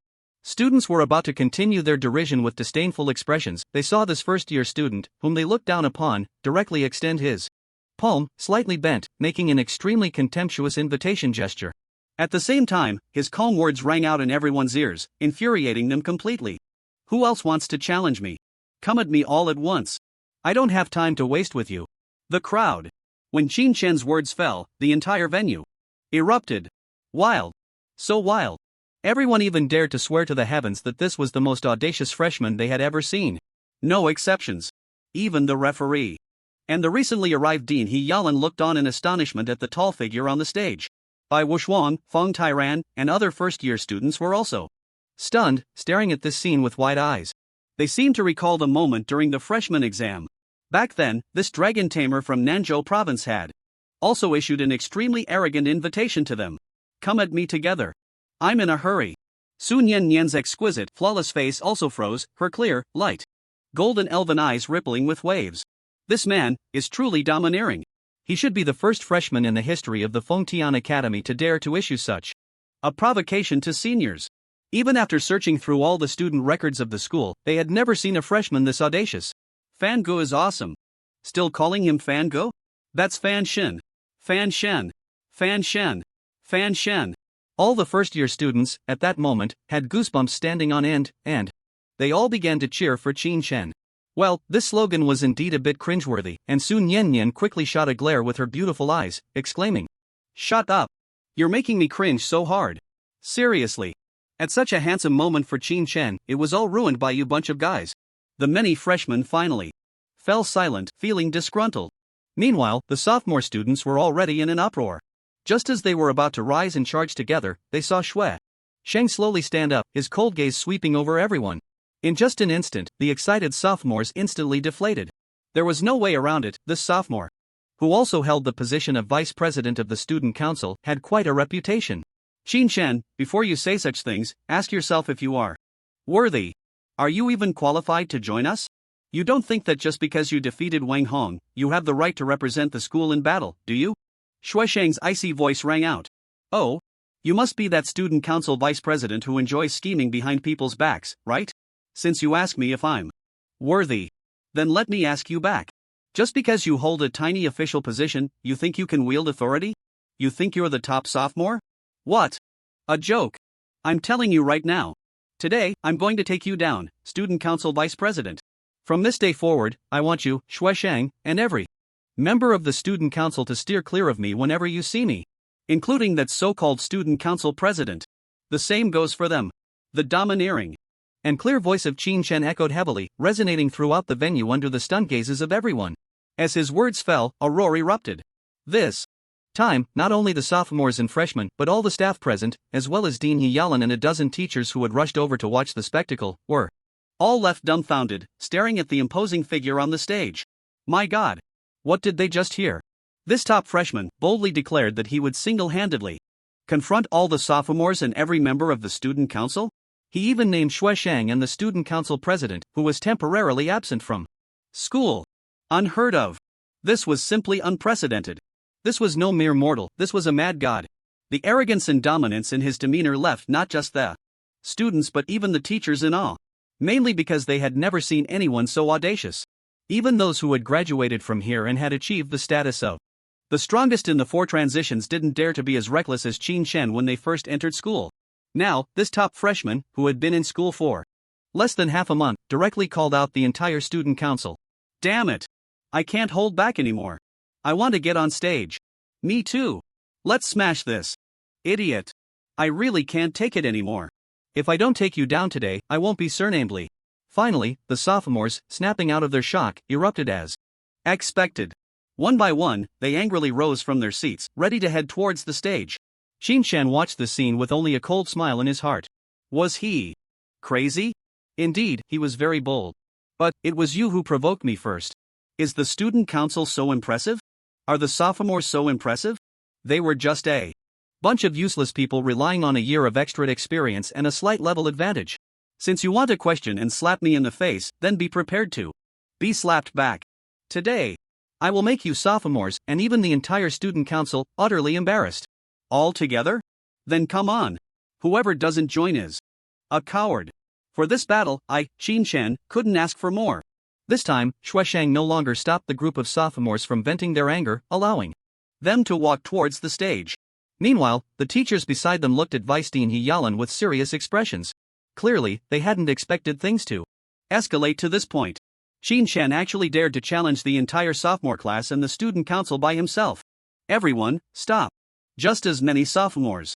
students were about to continue their derision with disdainful expressions, they saw this first-year student, whom they looked down upon, directly extend his palm, slightly bent, making an extremely contemptuous invitation gesture. At the same time, his calm words rang out in everyone's ears, infuriating them completely. Who else wants to challenge me? Come at me all at once. I don't have time to waste with you. The crowd. When Qin Shen's words fell, the entire venue erupted. Wild. So wild. Everyone even dared to swear to the heavens that this was the most audacious freshman they had ever seen. No exceptions. Even the referee. And the recently arrived Dean He Yalan looked on in astonishment at the tall figure on the stage. Bai Wuxuan, Feng Tyran, and other first-year students were also stunned, staring at this scene with wide eyes. They seemed to recall the moment during the freshman exam. Back then, this dragon tamer from Nanzhou province had also issued an extremely arrogant invitation to them. Come at me together. I'm in a hurry. Sun Yan Yan's exquisite, flawless face also froze, her clear, light, golden elven eyes rippling with waves. This man is truly domineering. He should be the first freshman in the history of the Fengtian Academy to dare to issue such a provocation to seniors. Even after searching through all the student records of the school, they had never seen a freshman this audacious. Fan Gu is awesome. Still calling him Fan Gu? That's Fan Shen. Fan Shen. Fan Shen. Fan Shen. All the first-year students, at that moment, had goosebumps standing on end, and they all began to cheer for Qin Shen. Well, this slogan was indeed a bit cringeworthy, and Sun Yan quickly shot a glare with her beautiful eyes, exclaiming, "Shut up! You're making me cringe so hard. Seriously." At such a handsome moment for Qin Shen, it was all ruined by you bunch of guys. The many freshmen finally fell silent, feeling disgruntled. Meanwhile, the sophomore students were already in an uproar. Just as they were about to rise and charge together, they saw Shui Sheng slowly stand up, his cold gaze sweeping over everyone. In just an instant, the excited sophomores instantly deflated. There was no way around it. This sophomore, who also held the position of vice president of the student council, had quite a reputation. Qin Shen, before you say such things, ask yourself if you are worthy. Are you even qualified to join us? You don't think that just because you defeated Wang Hong, you have the right to represent the school in battle, do you? Shui Sheng's icy voice rang out. Oh? You must be that student council vice president who enjoys scheming behind people's backs, right? Since you ask me if I'm worthy, then let me ask you back. Just because you hold a tiny official position, you think you can wield authority? You think you're the top sophomore? What? A joke. I'm telling you right now. Today, I'm going to take you down, student council vice president. From this day forward, I want you, Shui Sheng, and every member of the student council to steer clear of me whenever you see me. Including that so-called student council president. The same goes for them. The domineering and clear voice of Qin Shen echoed heavily, resonating throughout the venue under the stunned gazes of everyone. As his words fell, a roar erupted. This time, not only the sophomores and freshmen, but all the staff present, as well as Dean He Yalan and a dozen teachers who had rushed over to watch the spectacle, were all left dumbfounded, staring at the imposing figure on the stage. My God! What did they just hear? This top freshman boldly declared that he would single-handedly confront all the sophomores and every member of the student council? He even named Xue Shang and the student council president, who was temporarily absent from school. Unheard of. This was simply unprecedented. This was no mere mortal, this was a mad god. The arrogance and dominance in his demeanor left not just the students but even the teachers in awe. Mainly because they had never seen anyone so audacious. Even those who had graduated from here and had achieved the status of the strongest in the four transitions didn't dare to be as reckless as Qin Shen when they first entered school. Now, this top freshman, who had been in school for less than half a month, directly called out the entire student council. Damn it! I can't hold back anymore. I want to get on stage. Me too. Let's smash this. Idiot. I really can't take it anymore. If I don't take you down today, I won't be surnamedly. Finally, the sophomores, snapping out of their shock, erupted as expected. One by one, they angrily rose from their seats, ready to head towards the stage. Qin Shan watched the scene with only a cold smile in his heart. Was he crazy? Indeed, he was very bold. But, it was you who provoked me first. Is the student council so impressive? Are the sophomores so impressive? They were just a bunch of useless people relying on a year of extra experience and a slight level advantage. Since you want to question and slap me in the face, then be prepared to be slapped back. Today, I will make you sophomores, and even the entire student council, utterly embarrassed. All together? Then come on. Whoever doesn't join is a coward. For this battle, I, Qin Shen, couldn't ask for more. This time, Xue Shang no longer stopped the group of sophomores from venting their anger, allowing them to walk towards the stage. Meanwhile, the teachers beside them looked at Weisstein He Yalan with serious expressions. Clearly, they hadn't expected things to escalate to this point. Qin Shan actually dared to challenge the entire sophomore class and the student council by himself. Everyone, stop. Just as many sophomores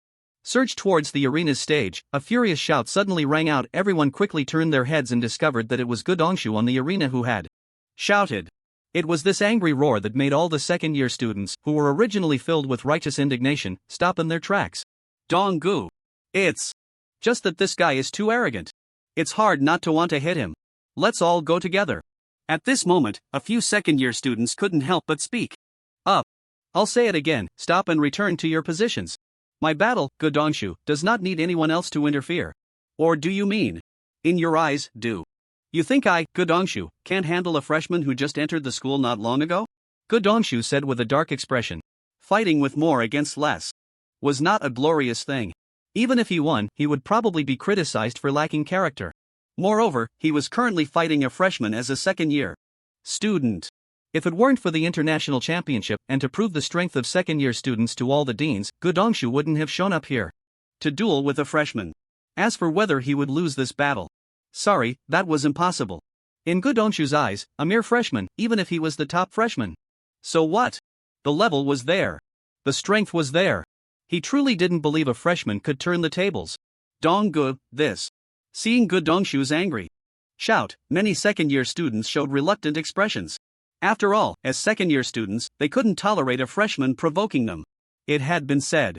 surged towards the arena's stage, a furious shout suddenly rang out. Everyone quickly turned their heads and discovered that it was Gu Dongshu on the arena who had shouted. It was this angry roar that made all the second-year students, who were originally filled with righteous indignation, stop in their tracks. Dong Gu. It's just that this guy is too arrogant. It's hard not to want to hit him. Let's all go together. At this moment, a few second-year students couldn't help but speak up. I'll say it again, stop and return to your positions. My battle, Gu Dongshu, does not need anyone else to interfere. Or do you mean? In your eyes, do you think I, Gu Dongshu, can't handle a freshman who just entered the school not long ago? Gu Dongshu said with a dark expression. Fighting with more against less was not a glorious thing. Even if he won, he would probably be criticized for lacking character. Moreover, he was currently fighting a freshman as a second-year student. If it weren't for the international championship and to prove the strength of second-year students to all the deans, Gu Dongshu wouldn't have shown up here to duel with a freshman. As for whether he would lose this battle, sorry, that was impossible. In Gu Dongshu's eyes, a mere freshman, even if he was the top freshman. So what? The level was there. The strength was there. He truly didn't believe a freshman could turn the tables. Dong Gu, this. Seeing Gu Dongshu's angry shout, many second-year students showed reluctant expressions. After all, as second-year students, they couldn't tolerate a freshman provoking them. It had been said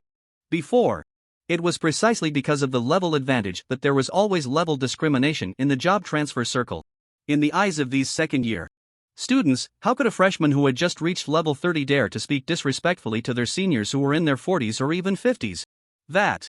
before. It was precisely because of the level advantage that there was always level discrimination in the job transfer circle. In the eyes of these second-year students, how could a freshman who had just reached level 30 dare to speak disrespectfully to their seniors who were in their 40s or even 50s? That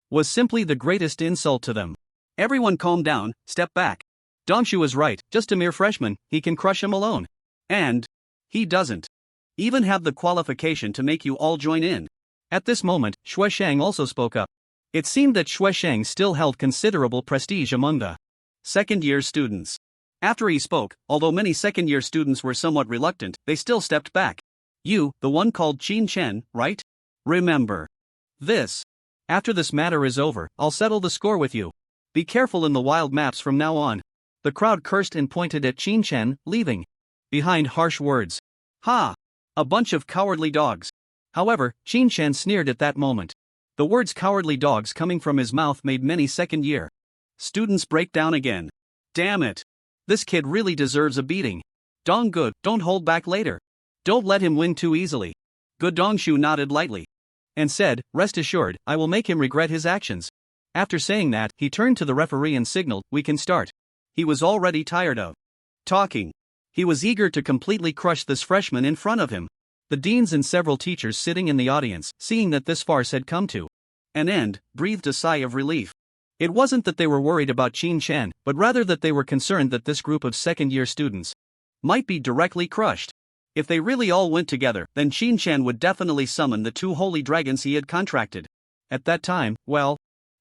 was simply the greatest insult to them. Everyone calm down, step back. Dongshu is right, just a mere freshman, he can crush him alone. And he doesn't even have the qualification to make you all join in. At this moment, Xue Shang also spoke up. It seemed that Xue Shang still held considerable prestige among the second-year students. After he spoke, although many second-year students were somewhat reluctant, they still stepped back. You, the one called Qin Shen, right? Remember this. After this matter is over, I'll settle the score with you. Be careful in the wild maps from now on. The crowd cursed and pointed at Qin Shen, leaving behind harsh words. Ha! A bunch of cowardly dogs. However, Qin Shen sneered at that moment. The words cowardly dogs coming from his mouth made many second-year students break down again. Damn it. This kid really deserves a beating. Dong Gu, don't hold back later. Don't let him win too easily. Gu Dongshu nodded lightly and said, rest assured, I will make him regret his actions. After saying that, he turned to the referee and signaled, we can start. He was already tired of talking. He was eager to completely crush this freshman in front of him. The deans and several teachers sitting in the audience, seeing that this farce had come to an end, breathed a sigh of relief. It wasn't that they were worried about Qin Shan, but rather that they were concerned that this group of second-year students might be directly crushed. If they really all went together, then Qin Shan would definitely summon the 2 holy dragons he had contracted. At that time, well,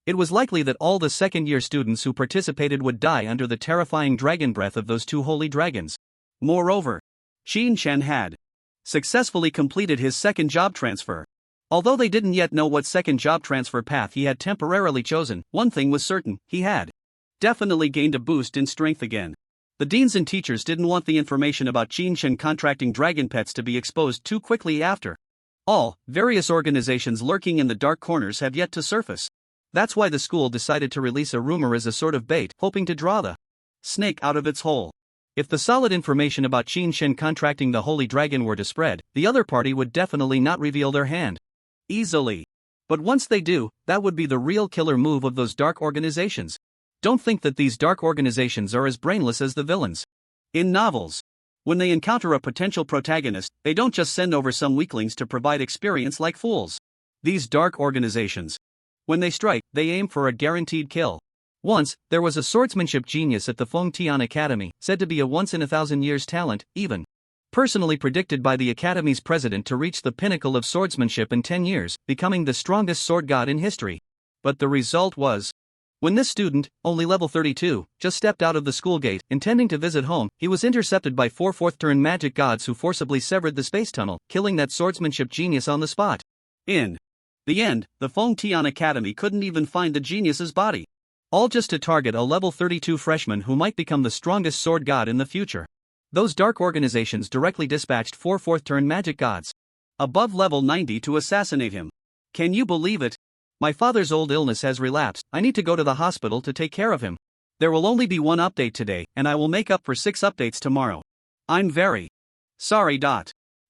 it was likely that all the second-year students who participated would die under the terrifying dragon breath of those 2 holy dragons. Moreover, Qin Shan had successfully completed his second job transfer. Although they didn't yet know what second job transfer path he had temporarily chosen, one thing was certain: he had definitely gained a boost in strength again. The deans and teachers didn't want the information about Qin Shan contracting dragon pets to be exposed too quickly after all. Various organizations lurking in the dark corners have yet to surface. That's why the school decided to release a rumor as a sort of bait, hoping to draw the snake out of its hole. If the solid information about Qin Shan contracting the holy dragon were to spread, the other party would definitely not reveal their hand easily. But once they do, that would be the real killer move of those dark organizations. Don't think that these dark organizations are as brainless as the villains in novels. When they encounter a potential protagonist, they don't just send over some weaklings to provide experience like fools. These dark organizations, when they strike, they aim for a guaranteed kill. Once, there was a swordsmanship genius at the Feng Tian Academy, said to be a once-in-a-thousand-years talent, even personally predicted by the Academy's president to reach the pinnacle of swordsmanship in 10 years, becoming the strongest sword god in history. But the result was, when this student, only level 32, just stepped out of the school gate, intending to visit home, he was intercepted by 4 fourth-turn magic gods who forcibly severed the space tunnel, killing that swordsmanship genius on the spot. In the end, the Feng Tian Academy couldn't even find the genius's body. All just to target a level 32 freshman who might become the strongest sword god in the future. Those dark organizations directly dispatched 4 fourth-turn magic gods above level 90 to assassinate him. Can you believe it? My father's old illness has relapsed. I need to go to the hospital to take care of him. There will only be 1 update today, and I will make up for 6 updates tomorrow. I'm very sorry.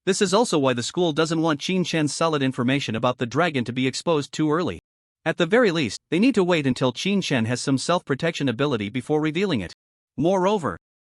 This is also why the school doesn't want Qin Shan's solid information about the dragon to be exposed too early. At the very least, they need to wait until Qin Shan has some self-protection ability before revealing it. Moreover,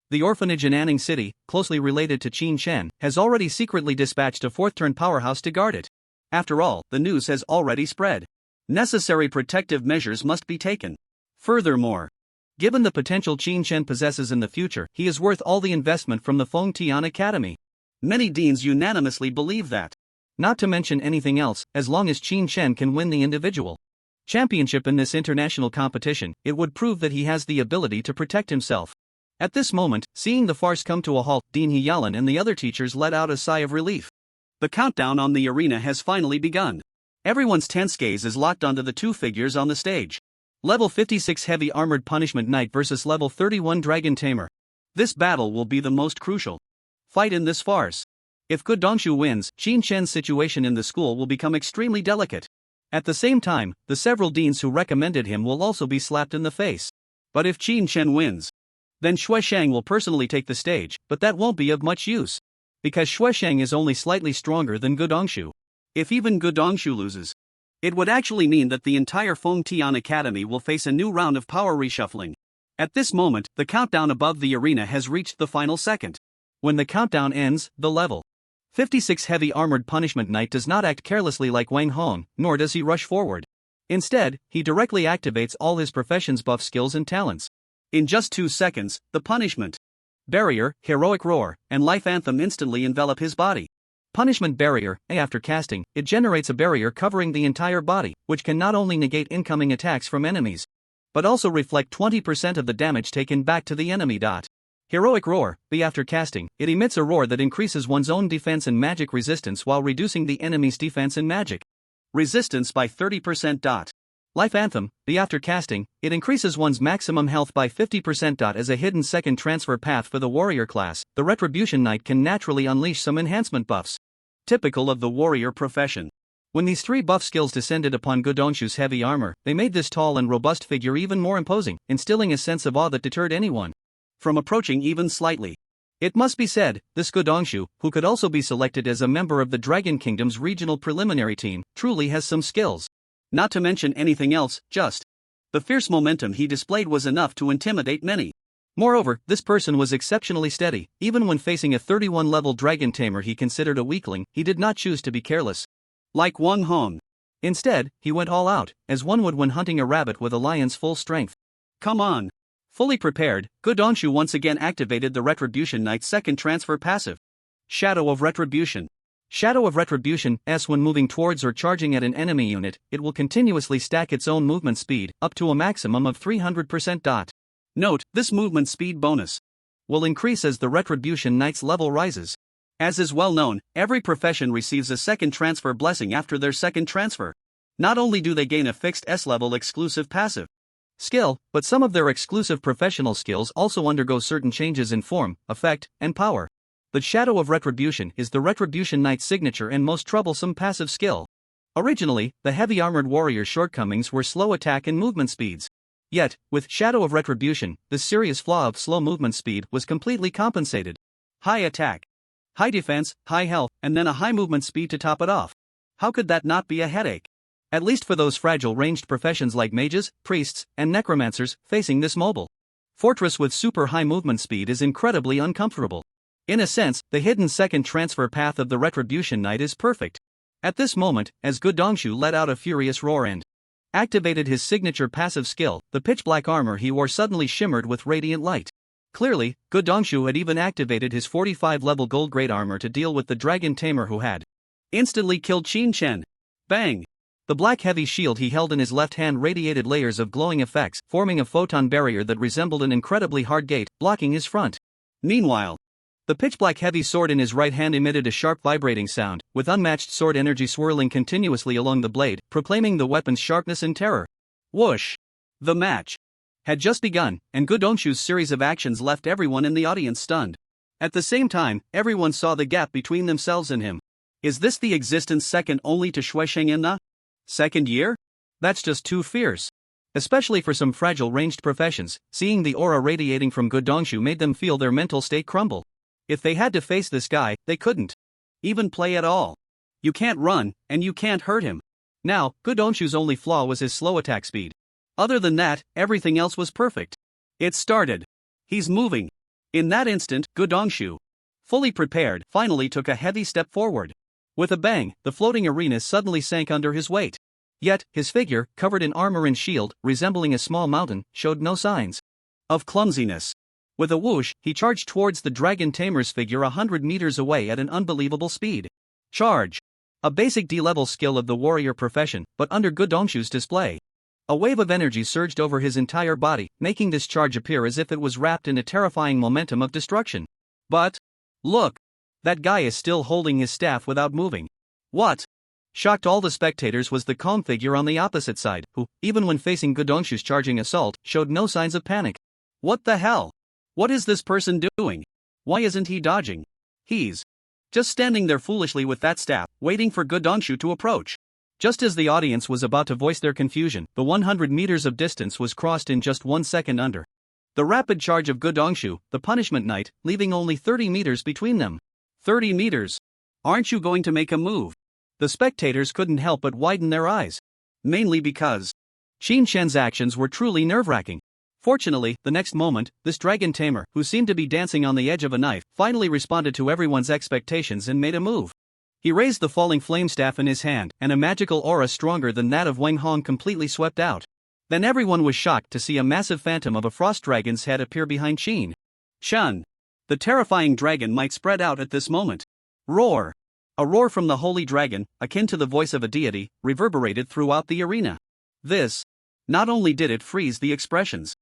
the orphanage in Anning City, closely related to Qin Shan, has already secretly dispatched a fourth-turn powerhouse to guard it. After all, the news has already spread. Necessary protective measures must be taken. Furthermore, given the potential Qin Shan possesses in the future, he is worth all the investment from the Feng Tian Academy. Many deans unanimously believe that. Not to mention anything else, as long as Qin Shan can win the individual championship in this international competition, it would prove that he has the ability to protect himself. At this moment, seeing the farce come to a halt, Dean Hyalan and the other teachers let out a sigh of relief. The countdown on the arena has finally begun. Everyone's tense gaze is locked onto the 2 figures on the stage. Level 56 Heavy Armored Punishment Knight versus Level 31 Dragon Tamer. This battle will be the most crucial fight in this farce. If Gu Dongshu wins, Qin Shan's situation in the school will become extremely delicate. At the same time, the several deans who recommended him will also be slapped in the face. But if Qin Shan wins, then Xue Shang will personally take the stage, but that won't be of much use, because Xue Shang is only slightly stronger than Gu Dongshu. If even Gu Dongshu loses, it would actually mean that the entire Feng Tian Academy will face a new round of power reshuffling. At this moment, the countdown above the arena has reached the final second. When the countdown ends, the level 56 Heavy Armored Punishment Knight does not act carelessly like Wang Hong, nor does he rush forward. Instead, he directly activates all his profession's buff skills and talents. In just 2 seconds, the Punishment Barrier, Heroic Roar, and Life Anthem instantly envelop his body. Punishment Barrier, after casting, it generates a barrier covering the entire body, which can not only negate incoming attacks from enemies, but also reflect 20% of the damage taken back to the enemy. Heroic Roar, after casting, it emits a roar that increases one's own defense and magic resistance while reducing the enemy's defense and magic resistance by 30%. Life Anthem, after casting, it increases one's maximum health by 50%. As a hidden second transfer path for the warrior class, the Retribution Knight can naturally unleash some enhancement buffs, typical of the warrior profession. When these 3 buff skills descended upon Gu Dongshu's heavy armor, they made this tall and robust figure even more imposing, instilling a sense of awe that deterred anyone from approaching even slightly. It must be said, this Gu Dongshu, who could also be selected as a member of the Dragon Kingdom's regional preliminary team, truly has some skills. Not to mention anything else, just the fierce momentum he displayed was enough to intimidate many. Moreover, this person was exceptionally steady. Even when facing a 31-level dragon tamer he considered a weakling, he did not choose to be careless. Like Wang Hong, Instead, he went all out, as one would when hunting a rabbit with a lion's full strength. Come on. Fully prepared, Godongshu once again activated the Retribution Knight's second transfer passive. Shadow of Retribution. Shadow of Retribution S. When moving towards or charging at an enemy unit, it will continuously stack its own movement speed, up to a maximum of 300%. Note, this movement speed bonus will increase as the Retribution Knight's level rises. As is well known, every profession receives a second transfer blessing after their second transfer. Not only do they gain a fixed S-level exclusive passive skill, but some of their exclusive professional skills also undergo certain changes in form, effect, and power. The Shadow of Retribution is the Retribution Knight's signature and most troublesome passive skill. Originally, the heavy armored warrior's shortcomings were slow attack and movement speeds. Yet, with Shadow of Retribution, this serious flaw of slow movement speed was completely compensated. High attack, high defense, high health, and then a high movement speed to top it off. How could that not be a headache? At least for those fragile ranged professions like mages, priests, and necromancers facing this mobile fortress with super high movement speed is incredibly uncomfortable. In a sense, the hidden second transfer path of the Retribution Knight is perfect. At this moment, as Godongshu let out a furious roar and activated his signature passive skill, the pitch-black armor he wore suddenly shimmered with radiant light. Clearly, Godongshu had even activated his 45-level gold-grade armor to deal with the dragon Tamer who had instantly killed Qin Chen. Bang! The black heavy shield he held in his left hand radiated layers of glowing effects, forming a photon barrier that resembled an incredibly hard gate, blocking his front. Meanwhile, the pitch-black heavy sword in his right hand emitted a sharp vibrating sound, with unmatched sword energy swirling continuously along the blade, proclaiming the weapon's sharpness and terror. Whoosh! The match had just begun, and Godongshu's series of actions left everyone in the audience stunned. At the same time, everyone saw the gap between themselves and him. Is this the existence second only to Shuisheng in the second year? That's just too fierce. Especially for some fragile ranged professions, seeing the aura radiating from Godongshu made them feel their mental state crumble. If they had to face this guy, they couldn't even play at all. You can't run, and you can't hurt him. Now, Godongshu's only flaw was his slow attack speed. Other than that, everything else was perfect. It started. He's moving. In that instant, Godongshu, fully prepared, finally took a heavy step forward. With a bang, the floating arena suddenly sank under his weight. Yet, his figure, covered in armor and shield, resembling a small mountain, showed no signs of clumsiness. With a whoosh, he charged towards the dragon Tamer's figure 100 meters away at an unbelievable speed. Charge! A basic D-level skill of the warrior profession, but under Godongshu's display. A wave of energy surged over his entire body, making this charge appear as if it was wrapped in a terrifying momentum of destruction. But look! That guy is still holding his staff without moving. What? Shocked all the spectators was the calm figure on the opposite side, who, even when facing Godongshu's charging assault, showed no signs of panic. What the hell? What is this person doing? Why isn't he dodging? He's just standing there foolishly with that staff, waiting for Godongshu to approach. Just as the audience was about to voice their confusion, the 100 meters of distance was crossed in just 1 second under the rapid charge of Godongshu, the Punishment Knight, leaving only 30 meters between them. 30 meters? Aren't you going to make a move? The spectators couldn't help but widen their eyes. Mainly because Qin Shen's actions were truly nerve-wracking. Fortunately, the next moment, this dragon Tamer, who seemed to be dancing on the edge of a knife, finally responded to everyone's expectations and made a move. He raised the falling flame staff in his hand, and a magical aura stronger than that of Wang Hong completely swept out. Then everyone was shocked to see a massive phantom of a frost dragon's head appear behind Qin Shen. The terrifying dragon might spread out at this moment. Roar! A roar from the holy dragon, akin to the voice of a deity, reverberated throughout the arena. This not only did it freeze the expressions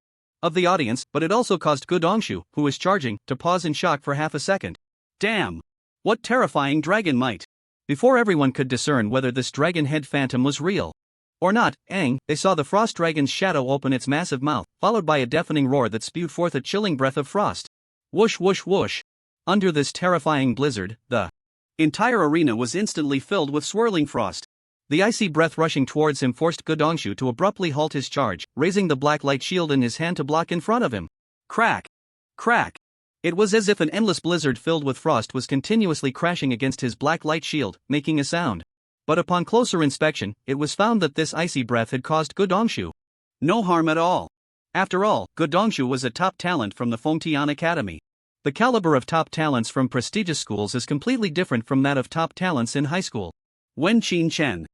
of the audience, but it also caused Godongshu, who was charging, to pause in shock for half a second. Damn! What terrifying dragon might! Before everyone could discern whether this dragon head phantom was real or not, they saw the frost dragon's shadow open its massive mouth, followed by a deafening roar that spewed forth a chilling breath of frost. Whoosh whoosh whoosh! Under this terrifying blizzard, the entire arena was instantly filled with swirling frost. The icy breath rushing towards him forced Godongshu to abruptly halt his charge, raising the black light shield in his hand to block in front of him. Crack! Crack! It was as if an endless blizzard filled with frost was continuously crashing against his black light shield, making a sound. But upon closer inspection, it was found that this icy breath had caused Godongshu no harm at all. After all, Godongshu was a top talent from the Fengtian Academy. The caliber of top talents from prestigious schools is completely different from that of top talents in high school. When Qin Chen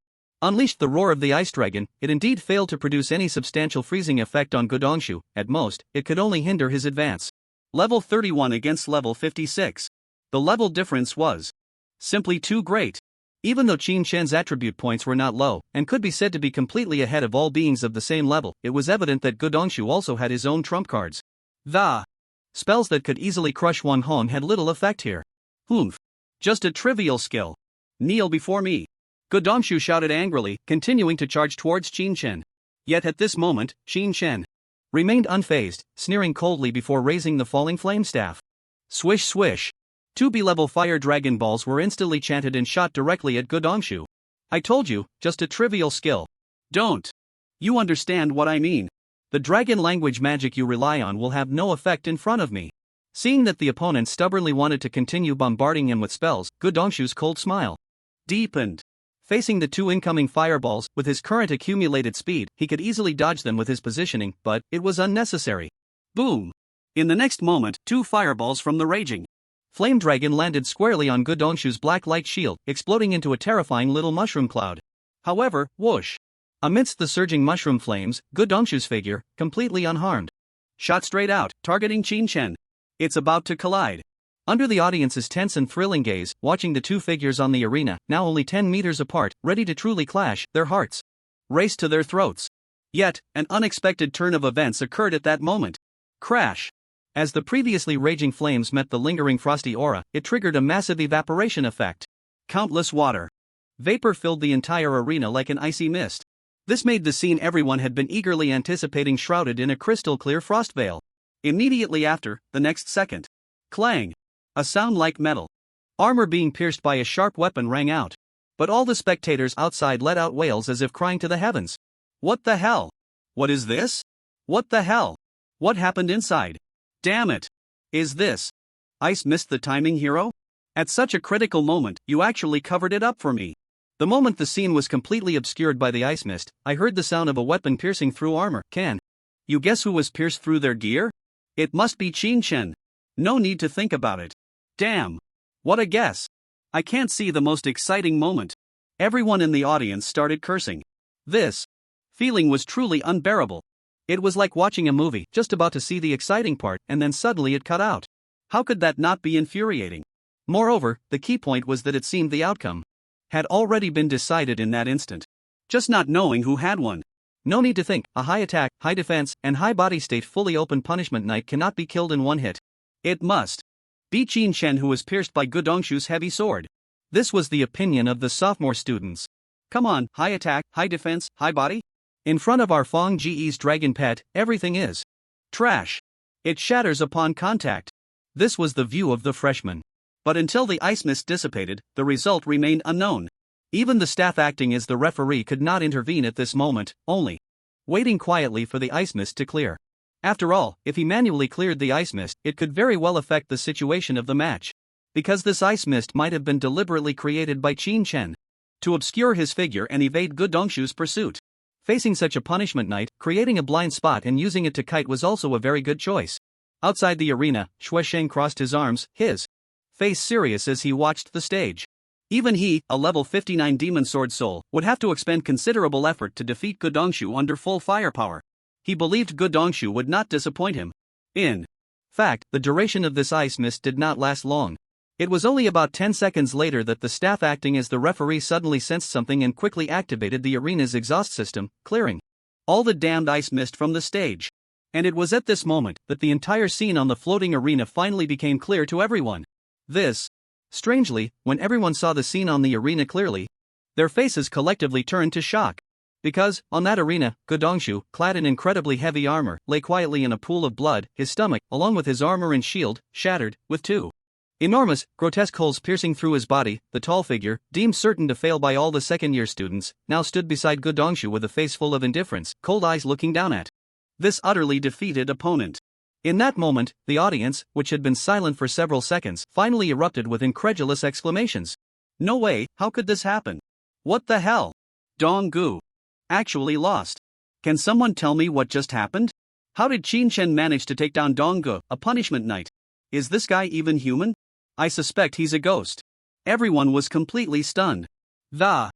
unleashed the roar of the ice dragon. It indeed failed to produce any substantial freezing effect on Godongshu. At most, it could only hinder his advance. Level 31 against level 56. The level difference was simply too great. Even though Qin Shen's attribute points were not low, and could be said to be completely ahead of all beings of the same level, it was evident that Godongshu also had his own trump cards. The spells that could easily crush Wang Hong had little effect here. Humph. Just a trivial skill. Kneel before me. Godongshu shouted angrily, continuing to charge towards Qin Shen. Yet at this moment, Qin Shen remained unfazed, sneering coldly before raising the falling flame staff. Swish swish. 2 B-level fire dragon balls were instantly chanted and shot directly at Godongshu. I told you, just a trivial skill. Don't you understand what I mean? The dragon language magic you rely on will have no effect in front of me. Seeing that the opponent stubbornly wanted to continue bombarding him with spells, Godongshu's cold smile deepened. Facing the 2 incoming fireballs, with his current accumulated speed, he could easily dodge them with his positioning, but it was unnecessary. Boom! In the next moment, 2 fireballs from the raging flame dragon landed squarely on Godongshu's black light shield, exploding into a terrifying little mushroom cloud. However, whoosh! Amidst the surging mushroom flames, Godongshu's figure, completely unharmed, shot straight out, targeting Qin Shen. It's about to collide. Under the audience's tense and thrilling gaze, watching the 2 figures on the arena, now only 10 meters apart, ready to truly clash, their hearts raced to their throats. Yet, an unexpected turn of events occurred at that moment. Crash! As the previously raging flames met the lingering frosty aura, it triggered a massive evaporation effect. Countless water vapor filled the entire arena like an icy mist. This made the scene everyone had been eagerly anticipating shrouded in a crystal-clear frost veil. Immediately after, the next second, clang! A sound like metal armor being pierced by a sharp weapon rang out. But all the spectators outside let out wails as if crying to the heavens. What the hell? What is this? What the hell? What happened inside? Damn it! Is this Ice Mist the timing hero? At such a critical moment, you actually covered it up for me. The moment the scene was completely obscured by the ice mist, I heard the sound of a weapon piercing through armor. Can you guess who was pierced through their gear? It must be Qin Shen. No need to think about it. Damn! What a guess! I can't see the most exciting moment. Everyone in the audience started cursing. This feeling was truly unbearable. It was like watching a movie, just about to see the exciting part, and then suddenly it cut out. How could that not be infuriating? Moreover, the key point was that it seemed the outcome had already been decided in that instant. Just not knowing who had won. No need to think, a high attack, high defense, and high body state fully open punishment knight cannot be killed in one hit. It must be Qin Shen who was pierced by Godongshu's heavy sword. This was the opinion of the sophomore students. Come on, high attack, high defense, high body? In front of our Fong Ge's dragon pet, everything is trash. It shatters upon contact. This was the view of the freshman. But until the ice mist dissipated, the result remained unknown. Even the staff acting as the referee could not intervene at this moment, only waiting quietly for the ice mist to clear. After all, if he manually cleared the ice mist, it could very well affect the situation of the match. Because this ice mist might have been deliberately created by Qin Shen to obscure his figure and evade Godongshu's pursuit. Facing such a punishment knight, creating a blind spot and using it to kite was also a very good choice. Outside the arena, Xuesheng crossed his arms, his face serious as he watched the stage. Even he, a level 59 demon sword soul, would have to expend considerable effort to defeat Godongshu under full firepower. He believed Godongshu would not disappoint him. In fact, the duration of this ice mist did not last long. It was only about 10 seconds later that the staff acting as the referee suddenly sensed something and quickly activated the arena's exhaust system, clearing all the damned ice mist from the stage. And it was at this moment that the entire scene on the floating arena finally became clear to everyone. Strangely, when everyone saw the scene on the arena clearly, their faces collectively turned to shock. Because, on that arena, Godongshu, clad in incredibly heavy armor, lay quietly in a pool of blood, his stomach, along with his armor and shield, shattered, with 2 enormous, grotesque holes piercing through his body. The tall figure, deemed certain to fail by all the second-year students, now stood beside Godongshu with a face full of indifference, cold eyes looking down at this utterly defeated opponent. In that moment, the audience, which had been silent for several seconds, finally erupted with incredulous exclamations. No way, how could this happen? What the hell? Dong-gu actually lost. Can someone tell me what just happened? How did Qin Shen manage to take down Dong-gu, a punishment knight? Is this guy even human? I suspect he's a ghost. Everyone was completely stunned. The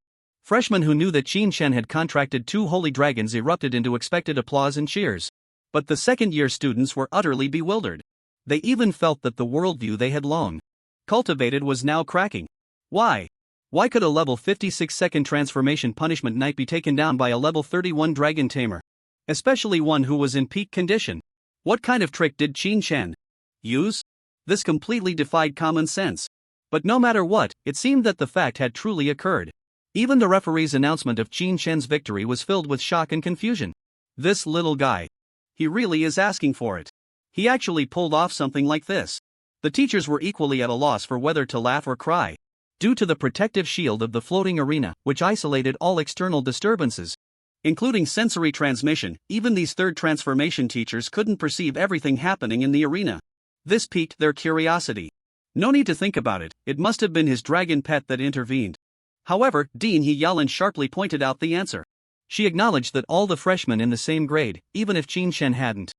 Freshmen who knew that Qin Shen had contracted 2 holy dragons erupted into expected applause and cheers. But the second-year students were utterly bewildered. They even felt that the worldview they had long cultivated was now cracking. Why? Why could a level 56-second transformation punishment knight be taken down by a level 31 dragon tamer? Especially one who was in peak condition. What kind of trick did Qin Shen use? This completely defied common sense. But no matter what, it seemed that the fact had truly occurred. Even the referee's announcement of Qin Shen's victory was filled with shock and confusion. This little guy. He really is asking for it. He actually pulled off something like this. The teachers were equally at a loss for whether to laugh or cry. Due to the protective shield of the floating arena, which isolated all external disturbances, including sensory transmission, even these third transformation teachers couldn't perceive everything happening in the arena. This piqued their curiosity. No need to think about it, it must have been his dragon pet that intervened. However, Dean He-Yalan sharply pointed out the answer. She acknowledged that all the freshmen in the same grade, even if Qin Shen hadn't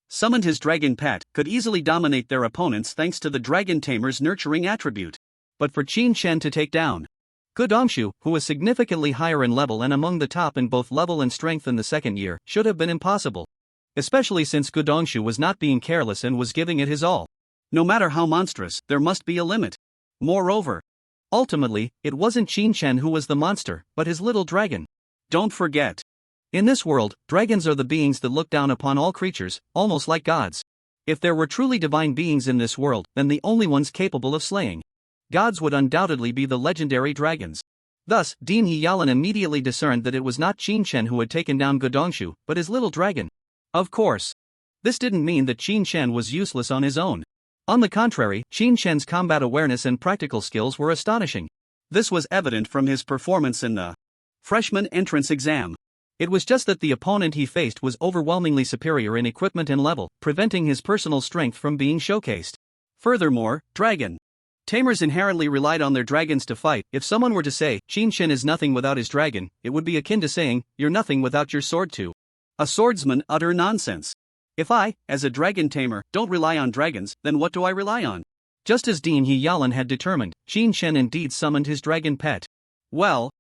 summoned his dragon pet, could easily dominate their opponents thanks to the dragon tamer's nurturing attribute. But for Qin Shen to take down Gudongshu, who was significantly higher in level and among the top in both level and strength in the second year, should have been impossible. Especially since Gudongshu was not being careless and was giving it his all. No matter how monstrous, there must be a limit. Moreover, ultimately, it wasn't Qin Shen who was the monster, but his little dragon. Don't forget. In this world, dragons are the beings that look down upon all creatures, almost like gods. If there were truly divine beings in this world, then the only ones capable of slaying gods would undoubtedly be the legendary dragons. Thus, Dean He-Yalan immediately discerned that it was not Qin Shen who had taken down Gudongshu, but his little dragon. Of course. This didn't mean that Qin Shen was useless on his own. On the contrary, Qin Shen's combat awareness and practical skills were astonishing. This was evident from his performance in the freshman entrance exam. It was just that the opponent he faced was overwhelmingly superior in equipment and level, preventing his personal strength from being showcased. Furthermore, dragon tamers inherently relied on their dragons to fight. If someone were to say, Qin Shen is nothing without his dragon, it would be akin to saying, you're nothing without your sword too. A swordsman utter nonsense. If I, as a dragon tamer, don't rely on dragons, then what do I rely on? Just as Dean He-Yalan had determined, Qin Shen indeed summoned his dragon pet. Well,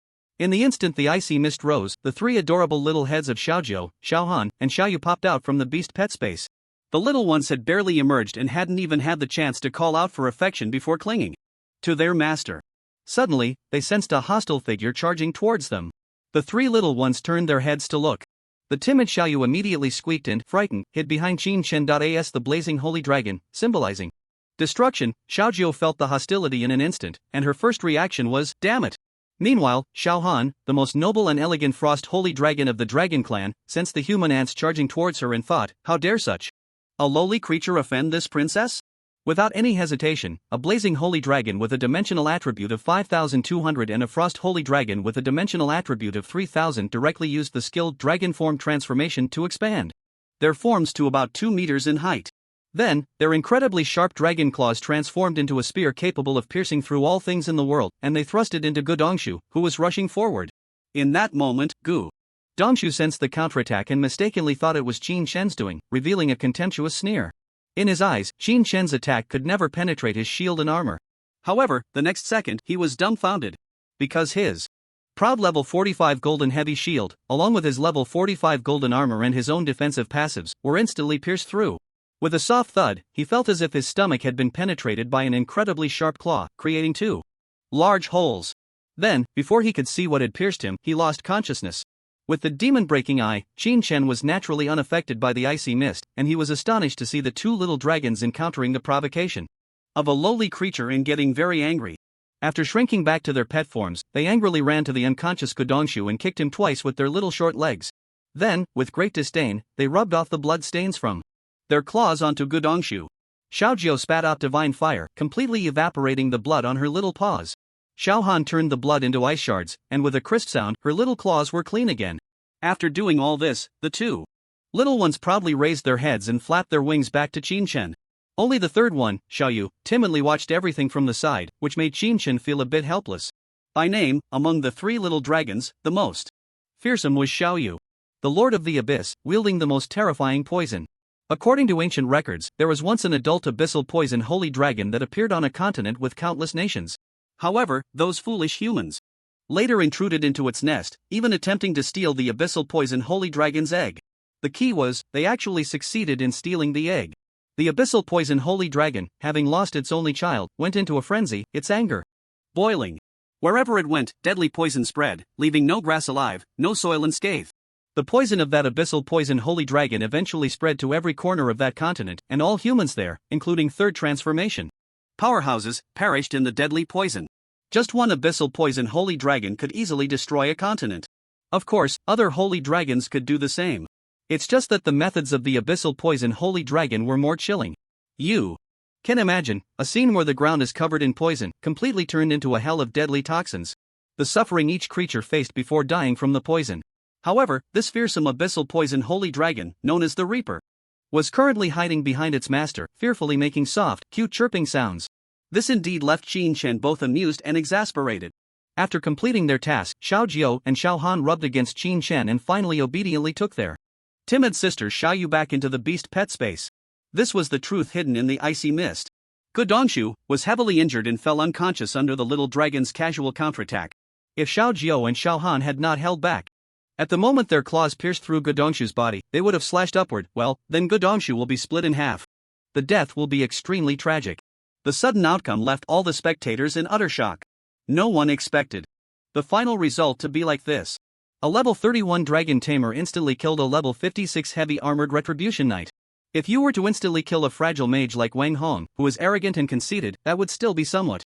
in the instant the icy mist rose, the 3 adorable little heads of Xiaojiu, Xiaohan, and Xiaoyu popped out from the beast pet space. The little ones had barely emerged and hadn't even had the chance to call out for affection before clinging to their master. Suddenly, they sensed a hostile figure charging towards them. The 3 little ones turned their heads to look. The timid Xiaoyu immediately squeaked and, frightened, hid behind Qin Shen.as the blazing holy dragon, symbolizing destruction. Xiaojiu felt the hostility in an instant, and her first reaction was, damn it. Meanwhile, Xiaohan, the most noble and elegant frost holy dragon of the dragon clan, sensed the human ants charging towards her and thought, how dare such a lowly creature offend this princess? Without any hesitation, a blazing holy dragon with a dimensional attribute of 5,200 and a frost holy dragon with a dimensional attribute of 3,000 directly used the skilled dragon form transformation to expand their forms to about 2 meters in height. Then, their incredibly sharp dragon claws transformed into a spear capable of piercing through all things in the world, and they thrust it into Gudongshu, who was rushing forward. In that moment, Gudongshu sensed the counterattack and mistakenly thought it was Qin Shen's doing, revealing a contemptuous sneer. In his eyes, Qin Shen's attack could never penetrate his shield and armor. However, the next second, he was dumbfounded. Because his proud level 45 golden heavy shield, along with his level 45 golden armor and his own defensive passives, were instantly pierced through. With a soft thud, he felt as if his stomach had been penetrated by an incredibly sharp claw, creating 2 large holes. Then, before he could see what had pierced him, he lost consciousness. With the demon-breaking eye, Qin Shen was naturally unaffected by the icy mist, and he was astonished to see the 2 little dragons encountering the provocation of a lowly creature and getting very angry. After shrinking back to their pet forms, they angrily ran to the unconscious Gudongshu and kicked him twice with their little short legs. Then, with great disdain, they rubbed off the blood stains from their claws onto Gudongshu. Xiaojiu spat out divine fire, completely evaporating the blood on her little paws. Xiaohan turned the blood into ice shards, and with a crisp sound, her little claws were clean again. After doing all this, the 2 little ones proudly raised their heads and flapped their wings back to Qin Shen. Only the third one, Xiaoyu, timidly watched everything from the side, which made Qin Shen feel a bit helpless. By name, among the 3 little dragons, the most fearsome was Xiaoyu, the Lord of the Abyss, wielding the most terrifying poison. According to ancient records, there was once an adult abyssal poison holy dragon that appeared on a continent with countless nations. However, those foolish humans later intruded into its nest, even attempting to steal the abyssal poison holy dragon's egg. The key was, they actually succeeded in stealing the egg. The abyssal poison holy dragon, having lost its only child, went into a frenzy, its anger boiling. Wherever it went, deadly poison spread, leaving no grass alive, no soil unscathed. The poison of that abyssal poison holy dragon eventually spread to every corner of that continent, and all humans there, including third transformation powerhouses, perished in the deadly poison. Just one abyssal poison holy dragon could easily destroy a continent. Of course, other holy dragons could do the same. It's just that the methods of the abyssal poison holy dragon were more chilling. You can imagine a scene where the ground is covered in poison, completely turned into a hell of deadly toxins. The suffering each creature faced before dying from the poison. However, this fearsome abyssal poison holy dragon, known as the Reaper, was currently hiding behind its master, fearfully making soft, cute chirping sounds. This indeed left Qin Shen both amused and exasperated. After completing their task, Xiao Jiao and Xiao Han rubbed against Qin Shen and finally obediently took their timid sister Xiao Yu back into the beast pet space. This was the truth hidden in the icy mist. Gudongshu was heavily injured and fell unconscious under the little dragon's casual counterattack. If Xiao Jiao and Xiao Han had not held back, at the moment their claws pierced through Gudongshu's body, they would have slashed upward. Well, then Gudongshu will be split in half. The death will be extremely tragic. The sudden outcome left all the spectators in utter shock. No one expected the final result to be like this. A level 31 dragon tamer instantly killed a level 56 heavy armored retribution knight. If you were to instantly kill a fragile mage like Wang Hong, who is arrogant and conceited, that would still be somewhat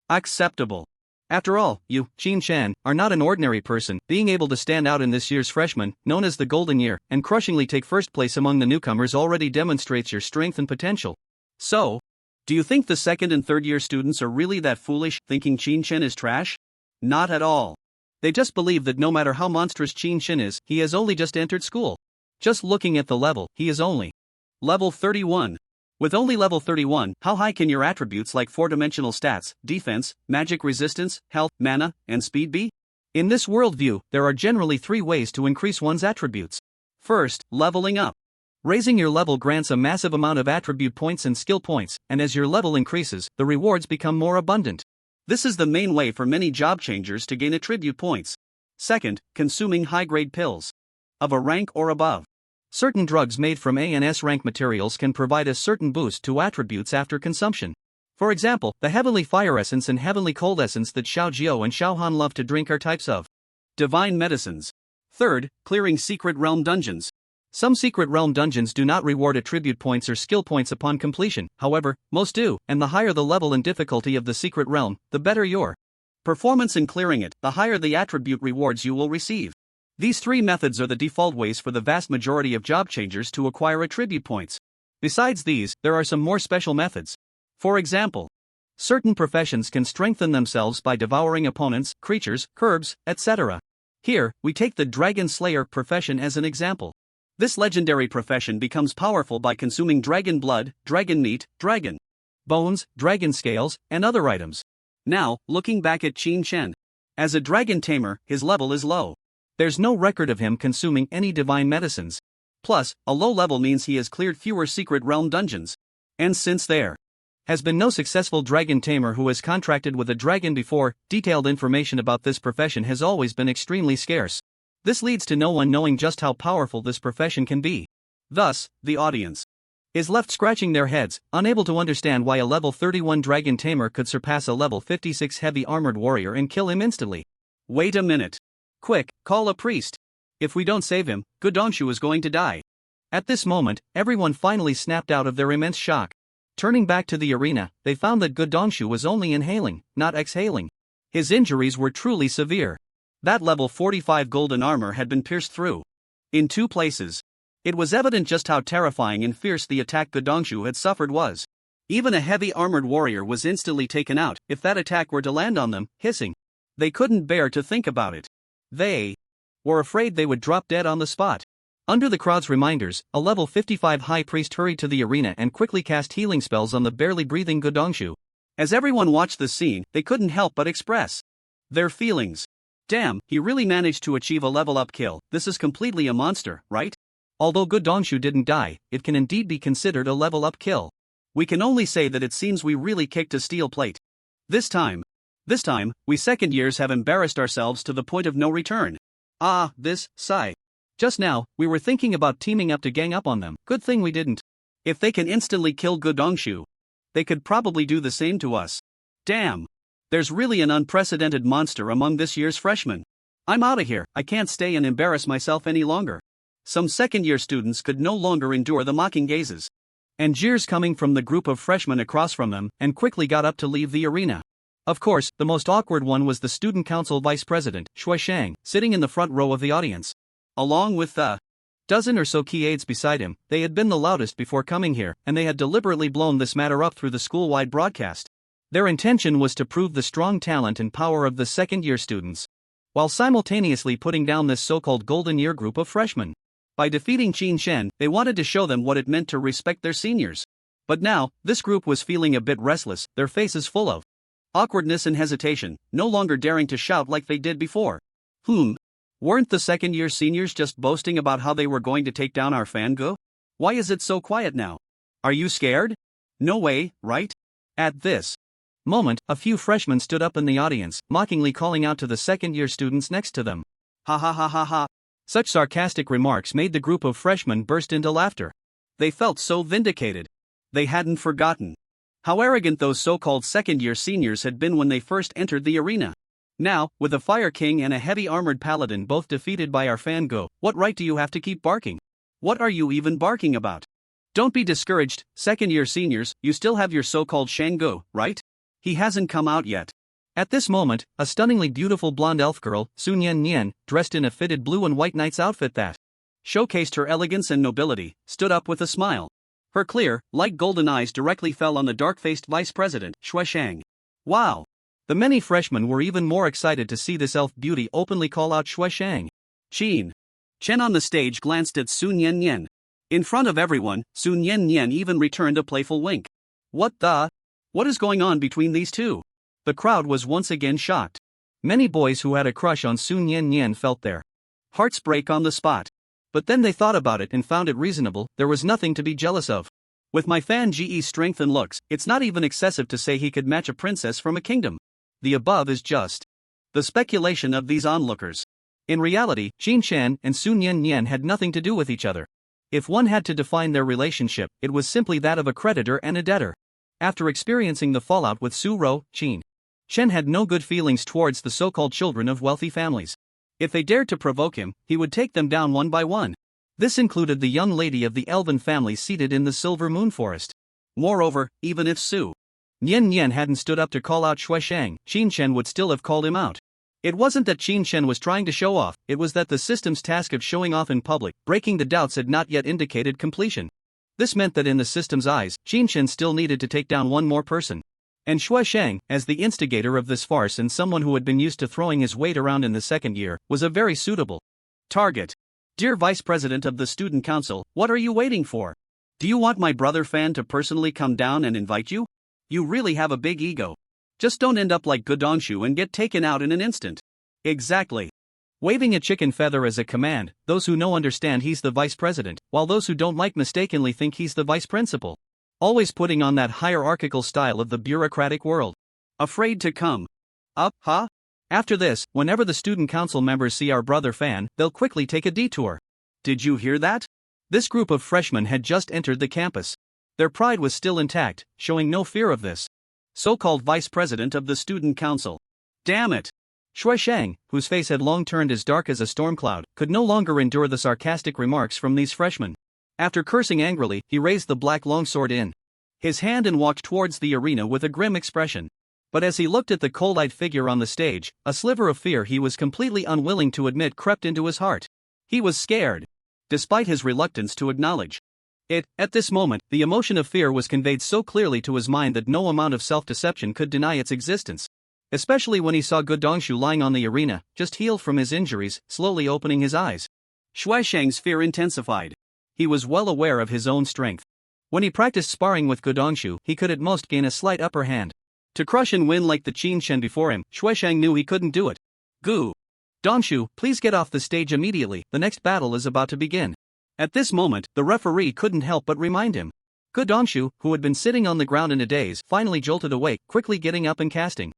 acceptable. After all, you, Qin Shan, are not an ordinary person, being able to stand out in this year's freshman, known as the Golden Year, and crushingly take first place among the newcomers already demonstrates your strength and potential. So, do you think the second and third year students are really that foolish, thinking Qin Shan is trash? Not at all. They just believe that no matter how monstrous Qin Shan is, he has only just entered school. Just looking at the level, he is only level 31. With only level 31, how high can your attributes like 4-dimensional stats, defense, magic resistance, health, mana, and speed be? In this worldview, there are generally 3 ways to increase one's attributes. First, leveling up. Raising your level grants a massive amount of attribute points and skill points, and as your level increases, the rewards become more abundant. This is the main way for many job changers to gain attribute points. Second, consuming high-grade pills of a rank or above. Certain drugs made from A and S rank materials can provide a certain boost to attributes after consumption. For example, the Heavenly Fire Essence and Heavenly Cold Essence that Xiao Jiao and Xiao Han love to drink are types of divine medicines. Third, clearing secret realm dungeons. Some secret realm dungeons do not reward attribute points or skill points upon completion, however, most do, and the higher the level and difficulty of the secret realm, the better your performance in clearing it, the higher the attribute rewards you will receive. These 3 methods are the default ways for the vast majority of job changers to acquire attribute points. Besides these, there are some more special methods. For example, certain professions can strengthen themselves by devouring opponents, creatures, herbs, etc. Here, we take the Dragon Slayer profession as an example. This legendary profession becomes powerful by consuming dragon blood, dragon meat, dragon bones, dragon scales, and other items. Now, looking back at Qin Shen. As a dragon tamer, his level is low. There's no record of him consuming any divine medicines. Plus, a low level means he has cleared fewer secret realm dungeons. And since there has been no successful dragon tamer who has contracted with a dragon before, detailed information about this profession has always been extremely scarce. This leads to no one knowing just how powerful this profession can be. Thus, the audience is left scratching their heads, unable to understand why a level 31 dragon tamer could surpass a level 56 heavy armored warrior and kill him instantly. Wait a minute. Quick, call a priest. If we don't save him, Gudongshu is going to die. At this moment, everyone finally snapped out of their immense shock. Turning back to the arena, they found that Gudongshu was only inhaling, not exhaling. His injuries were truly severe. That level 45 golden armor had been pierced through in 2 places. It was evident just how terrifying and fierce the attack Gudongshu had suffered was. Even a heavy armored warrior was instantly taken out if that attack were to land on them, hissing. They couldn't bear to think about it. They were afraid they would drop dead on the spot. Under the crowd's reminders, a level 55 high priest hurried to the arena and quickly cast healing spells on the barely breathing Gudongshu. As everyone watched the scene, they couldn't help but express their feelings. Damn, he really managed to achieve a level up kill. This is completely a monster, right? Although Gudongshu didn't die, it can indeed be considered a level up kill. We can only say that it seems we really kicked a steel plate. This time, This time, we second years have embarrassed ourselves to the point of no return. Ah, this, sigh. Just now, we were thinking about teaming up to gang up on them. Good thing we didn't. If they can instantly kill Godongshu, they could probably do the same to us. Damn. There's really an unprecedented monster among this year's freshmen. I'm outta here, I can't stay and embarrass myself any longer. Some second-year students could no longer endure the mocking gazes and jeers coming from the group of freshmen across from them and quickly got up to leave the arena. Of course, the most awkward one was the student council vice president, Shui Shang, sitting in the front row of the audience. Along with the dozen or so key aides beside him, they had been the loudest before coming here, and they had deliberately blown this matter up through the school-wide broadcast. Their intention was to prove the strong talent and power of the second-year students, while simultaneously putting down this so-called golden year group of freshmen. By defeating Qin Shen, they wanted to show them what it meant to respect their seniors. But now, this group was feeling a bit restless, their faces full of awkwardness and hesitation, no longer daring to shout like they did before. Weren't the second-year seniors just boasting about how they were going to take down our Fangu? Why is it so quiet now? Are you scared? No way, right? At this moment, a few freshmen stood up in the audience, mockingly calling out to the second-year students next to them. Ha ha ha ha ha. Such sarcastic remarks made the group of freshmen burst into laughter. They felt so vindicated. They hadn't forgotten how arrogant those so-called second-year seniors had been when they first entered the arena. Now, with a Fire King and a heavy armored paladin both defeated by our Fangu, what right do you have to keep barking? What are you even barking about? Don't be discouraged, second-year seniors, you still have your so-called Shanggu, right? He hasn't come out yet. At this moment, a stunningly beautiful blonde elf girl, Sun Yen Nian, dressed in a fitted blue and white knight's outfit that showcased her elegance and nobility, stood up with a smile. Her clear, light golden eyes directly fell on the dark-faced vice president, Shui Shang. Wow! The many freshmen were even more excited to see this elf beauty openly call out Shui Shang. Chen on the stage glanced at Sun Yen Nian. In front of everyone, Sun Yen Nian even returned a playful wink. What is going on between these two? The crowd was once again shocked. Many boys who had a crush on Sun Yen Nian felt their hearts break on the spot. But then they thought about it and found it reasonable, there was nothing to be jealous of. With my fan Ge's strength and looks, it's not even excessive to say he could match a princess from a kingdom. The above is just the speculation of these onlookers. In reality, Qin Shan and Sun Yen Nian had nothing to do with each other. If one had to define their relationship, it was simply that of a creditor and a debtor. After experiencing the fallout with Su Ro, Qin Shen had no good feelings towards the so-called children of wealthy families. If they dared to provoke him, he would take them down one by one. This included the young lady of the elven family seated in the Silver Moon Forest. Moreover, even if Su Nian hadn't stood up to call out Shui Shang, Qin Shen would still have called him out. It wasn't that Qin Shen was trying to show off, it was that the system's task of showing off in public, breaking the doubts had not yet indicated completion. This meant that in the system's eyes, Qin Shen still needed to take down one more person. And Shui Shang, as the instigator of this farce and someone who had been used to throwing his weight around in the second year, was a very suitable target. Dear Vice President of the Student Council, what are you waiting for? Do you want my brother Fan to personally come down and invite you? You really have a big ego. Just don't end up like Godongshu and get taken out in an instant. Exactly. Waving a chicken feather as a command, those who know understand he's the vice president, while those who don't might mistakenly think he's the vice principal. Always putting on that hierarchical style of the bureaucratic world. Afraid to come up, huh? After this, whenever the student council members see our brother Fan, they'll quickly take a detour. Did you hear that? This group of freshmen had just entered the campus. Their pride was still intact, showing no fear of this so-called vice president of the student council. Damn it! Shui Shang, whose face had long turned as dark as a storm cloud, could no longer endure the sarcastic remarks from these freshmen. After cursing angrily, he raised the black longsword in his hand and walked towards the arena with a grim expression. But as he looked at the cold-eyed figure on the stage, a sliver of fear he was completely unwilling to admit crept into his heart. He was scared, despite his reluctance to acknowledge it. At this moment, the emotion of fear was conveyed so clearly to his mind that no amount of self-deception could deny its existence. Especially when he saw Godongshu lying on the arena, just healed from his injuries, slowly opening his eyes. Shui Shang's fear intensified. He was well aware of his own strength. When he practiced sparring with Godongshu, he could at most gain a slight upper hand. To crush and win like the Qin Shen before him, Shui Shang knew he couldn't do it. Gu Dongshu, please get off the stage immediately, the next battle is about to begin. At this moment, the referee couldn't help but remind him. Godongshu, who had been sitting on the ground in a daze, finally jolted awake, quickly getting up and casting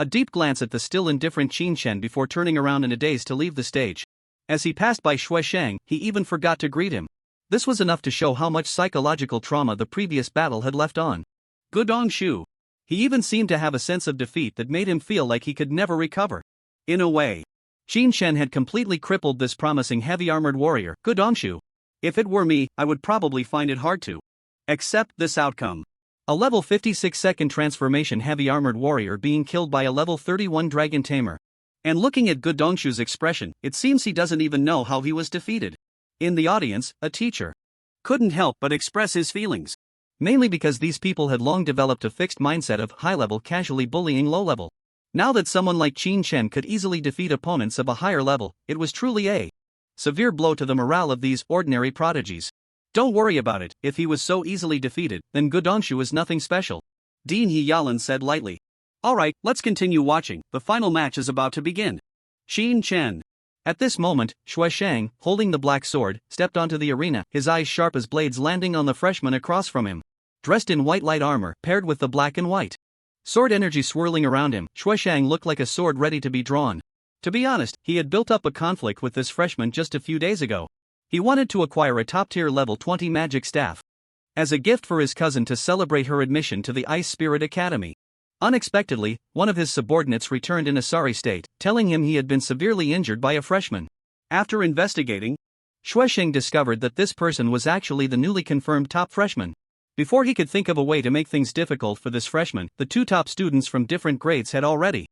A deep glance at the still indifferent Qin Shen before turning around in a daze to leave the stage. As he passed by Xue Shang, he even forgot to greet him. This was enough to show how much psychological trauma the previous battle had left on Gudong Shu. He even seemed to have a sense of defeat that made him feel like he could never recover. In a way, Qin Shen had completely crippled this promising heavy-armored warrior, Gudong Shu. If it were me, I would probably find it hard to accept this outcome. A level 56 second transformation heavy-armored warrior being killed by a level 31 dragon tamer. And looking at Gudongshu's expression, it seems he doesn't even know how he was defeated. In the audience, a teacher couldn't help but express his feelings. Mainly because these people had long developed a fixed mindset of high-level casually bullying low-level. Now that someone like Qin Shen could easily defeat opponents of a higher level, it was truly a severe blow to the morale of these ordinary prodigies. Don't worry about it, if he was so easily defeated, then Gudongshu is nothing special. Dean He Yalan said lightly. Alright, let's continue watching, the final match is about to begin. Qin Shen. At this moment, Xue Shang, holding the black sword, stepped onto the arena, his eyes sharp as blades landing on the freshman across from him. Dressed in white light armor, paired with the black and white sword energy swirling around him, Xue Shang looked like a sword ready to be drawn. To be honest, he had built up a conflict with this freshman just a few days ago. He wanted to acquire a top-tier level 20 magic staff as a gift for his cousin to celebrate her admission to the Ice Spirit Academy. Unexpectedly, one of his subordinates returned in a sorry state, telling him he had been severely injured by a freshman. After investigating, Xue Shang discovered that this person was actually the newly confirmed top freshman. Before he could think of a way to make things difficult for this freshman, the two top students from different grades had already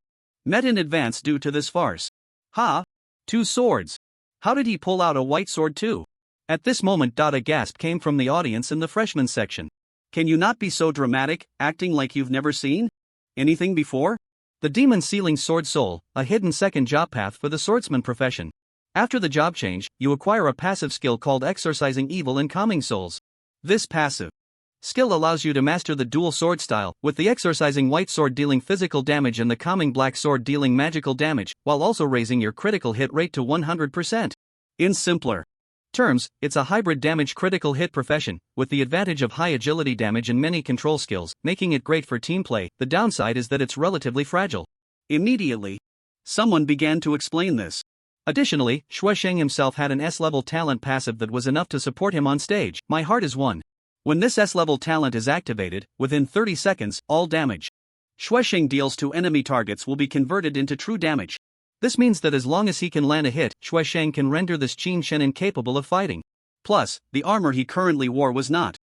met in advance due to this farce. Ha! 2 swords. How did he pull out a white sword too? At this moment, a gasp came from the audience in the freshman section. Can you not be so dramatic, acting like you've never seen anything before? The Demon Sealing Sword Soul, a hidden second job path for the swordsman profession. After the job change, you acquire a passive skill called Exorcising Evil and Calming Souls. This passive skill allows you to master the dual sword style, with the Exorcising White Sword dealing physical damage and the Calming Black Sword dealing magical damage, while also raising your critical hit rate to 100%. In simpler terms, it's a hybrid damage critical hit profession, with the advantage of high agility damage and many control skills, making it great for team play. The downside is that it's relatively fragile. Immediately, someone began to explain this. Additionally, Xue Shang himself had an S-level talent passive that was enough to support him on stage. My heart is one. When this S-level talent is activated, within 30 seconds, all damage Xue Shang deals to enemy targets will be converted into true damage. This means that as long as he can land a hit, Xue Shang can render this Qin Shen incapable of fighting. Plus, the armor he currently wore was not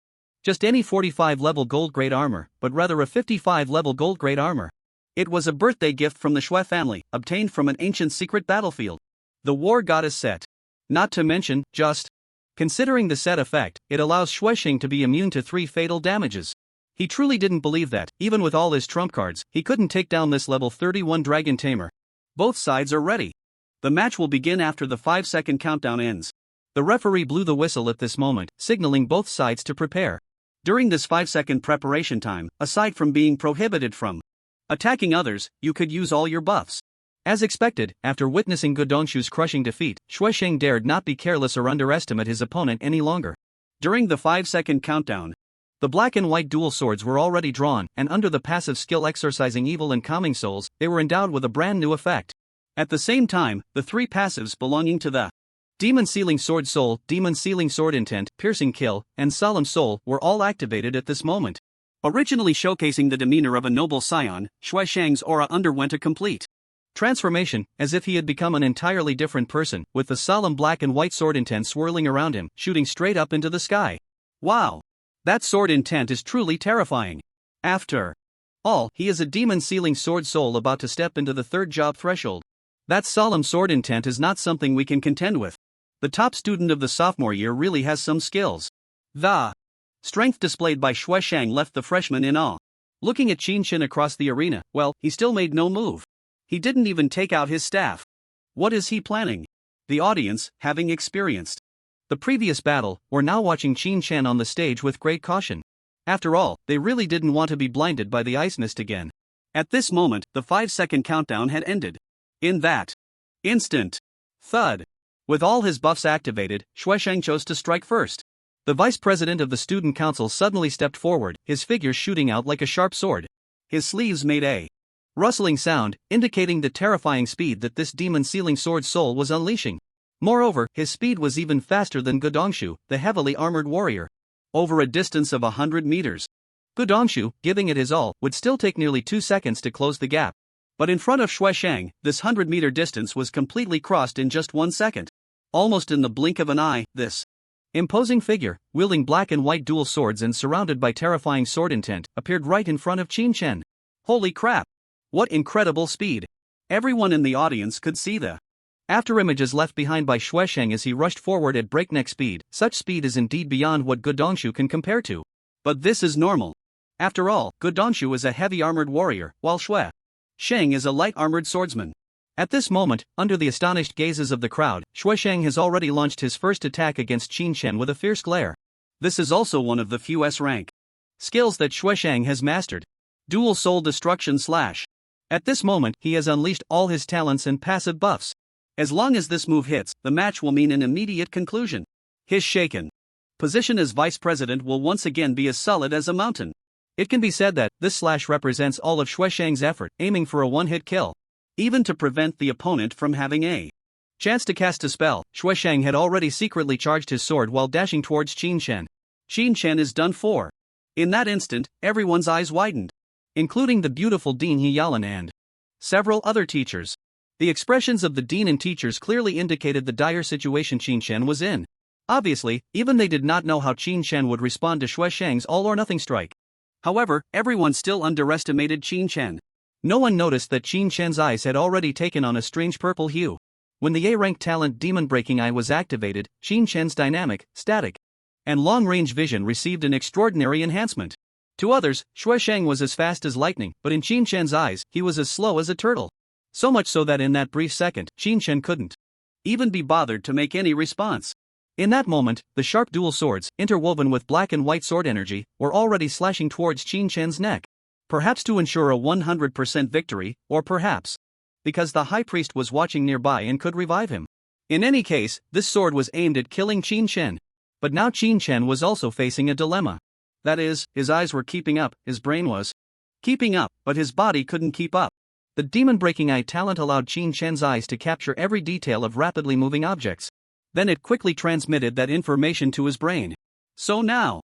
just any 45 level gold grade armor, but rather a 55 level gold grade armor. It was a birthday gift from the Xue family, obtained from an ancient secret battlefield. The war goddess set. Not to mention, just considering the set effect, it allows Xue Shang to be immune to 3 fatal damages. He truly didn't believe that, even with all his trump cards, he couldn't take down this level 31 Dragon Tamer. Both sides are ready. The match will begin after the 5-second countdown ends. The referee blew the whistle at this moment, signaling both sides to prepare. During this 5-second preparation time, aside from being prohibited from attacking others, you could use all your buffs. As expected, after witnessing Gudongshu's crushing defeat, Xue Shang dared not be careless or underestimate his opponent any longer. During the 5-second countdown, the black and white dual swords were already drawn, and under the passive skill Exorcising Evil and Calming Souls, they were endowed with a brand new effect. At the same time, the 3 passives belonging to the Demon Sealing Sword Soul, Demon Sealing Sword Intent, Piercing Kill, and Solemn Soul were all activated at this moment. Originally showcasing the demeanor of a noble scion, Xue Shang's aura underwent a complete transformation, as if he had become an entirely different person, with the solemn black and white sword intent swirling around him, shooting straight up into the sky. Wow! That sword intent is truly terrifying. After all, he is a demon sealing sword soul about to step into the 3rd job threshold. That solemn sword intent is not something we can contend with. The top student of the sophomore year really has some skills. The strength displayed by Xue Shang left the freshman in awe. Looking at Qin Shen across the arena, well, he still made no move. He didn't even take out his staff. What is he planning? The audience, having experienced the previous battle, were now watching Qin Shen on the stage with great caution. After all, they really didn't want to be blinded by the ice mist again. At this moment, the 5-second countdown had ended. In that instant, thud. With all his buffs activated, Xue Shang chose to strike first. The vice president of the student council suddenly stepped forward, his figure shooting out like a sharp sword. His sleeves made a Rustling sound, indicating the terrifying speed that this demon-sealing sword soul was unleashing. Moreover, his speed was even faster than Gudongshu, the heavily armored warrior. Over a distance of 100 meters. Gudongshu, giving it his all, would still take nearly 2 seconds to close the gap. But in front of Xueshang, this 100-meter distance was completely crossed in just 1 second. Almost in the blink of an eye, this imposing figure, wielding black and white dual swords and surrounded by terrifying sword intent, appeared right in front of Qin Shen. Holy crap! What incredible speed! Everyone in the audience could see the afterimages left behind by Xueshang as he rushed forward at breakneck speed. Such speed is indeed beyond what Gudongshu can compare to. But this is normal. After all, Gudongshu is a heavy armored warrior, while Xueshang is a light armored swordsman. At this moment, under the astonished gazes of the crowd, Xueshang has already launched his first attack against Qin Shen with a fierce glare. This is also one of the few S-rank skills that Xueshang has mastered. Dual Soul Destruction / At this moment, he has unleashed all his talents and passive buffs. As long as this move hits, the match will mean an immediate conclusion. His shaken position as vice president will once again be as solid as a mountain. It can be said that this / represents all of Xueshang's effort, aiming for a one-hit kill. Even to prevent the opponent from having a chance to cast a spell, Xueshang had already secretly charged his sword while dashing towards Qin Shen. Qin Shen is done for. In that instant, everyone's eyes widened, including the beautiful Dean Heyalan and several other teachers. The expressions of the dean and teachers clearly indicated the dire situation Qin Shen was in. Obviously, even they did not know how Qin Shen would respond to Xueshang's all-or-nothing strike. However, everyone still underestimated Qin Shen. No one noticed that Qin Shen's eyes had already taken on a strange purple hue. When the A-rank talent Demon Breaking Eye was activated, Qin Shen's dynamic, static, and long-range vision received an extraordinary enhancement. To others, Xueshang was as fast as lightning, but in Qin Shen's eyes, he was as slow as a turtle. So much so that in that brief second, Qin Shen couldn't even be bothered to make any response. In that moment, the sharp dual swords, interwoven with black and white sword energy, were already slashing towards Qin Shen's neck. Perhaps to ensure a 100% victory, or perhaps because the high priest was watching nearby and could revive him. In any case, this sword was aimed at killing Qin Shen. But now Qin Shen was also facing a dilemma. That is, his eyes were keeping up, his brain was keeping up, but his body couldn't keep up. The Demon Breaking Eye talent allowed Qin Shen's eyes to capture every detail of rapidly moving objects. Then it quickly transmitted that information to his brain. So now,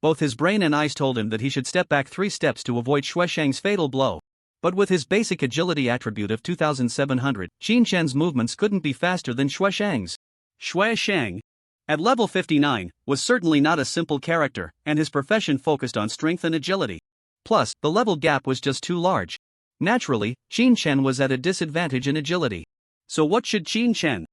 both his brain and eyes told him that he should step back 3 steps to avoid Xueshang's fatal blow. But with his basic agility attribute of 2700, Qin Shen's movements couldn't be faster than Xueshang's. Xueshang, at level 59, was certainly not a simple character, and his profession focused on strength and agility. Plus, the level gap was just too large. Naturally, Qin Shen was at a disadvantage in agility. So what should Qin Shen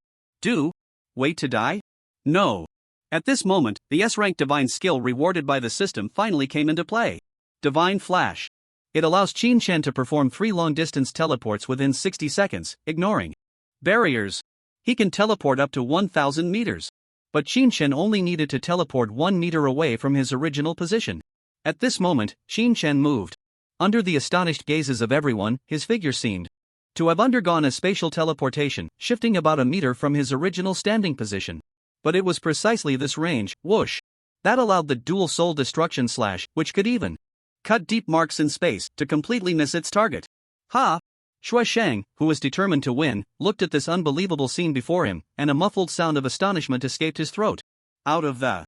do? Wait to die? No. At this moment, the S-rank divine skill rewarded by the system finally came into play. Divine Flash. It allows Qin Shen to perform 3 long-distance teleports within 60 seconds, ignoring barriers. He can teleport up to 1,000 meters. But Qin Shen only needed to teleport 1 meter away from his original position. At this moment, Qin Shen moved. Under the astonished gazes of everyone, his figure seemed to have undergone a spatial teleportation, shifting about a meter from his original standing position. But it was precisely this range, whoosh, that allowed the dual soul destruction /, which could even cut deep marks in space, to completely miss its target. Ha! Xueshang, who was determined to win, looked at this unbelievable scene before him, and a muffled sound of astonishment escaped his throat. Out of the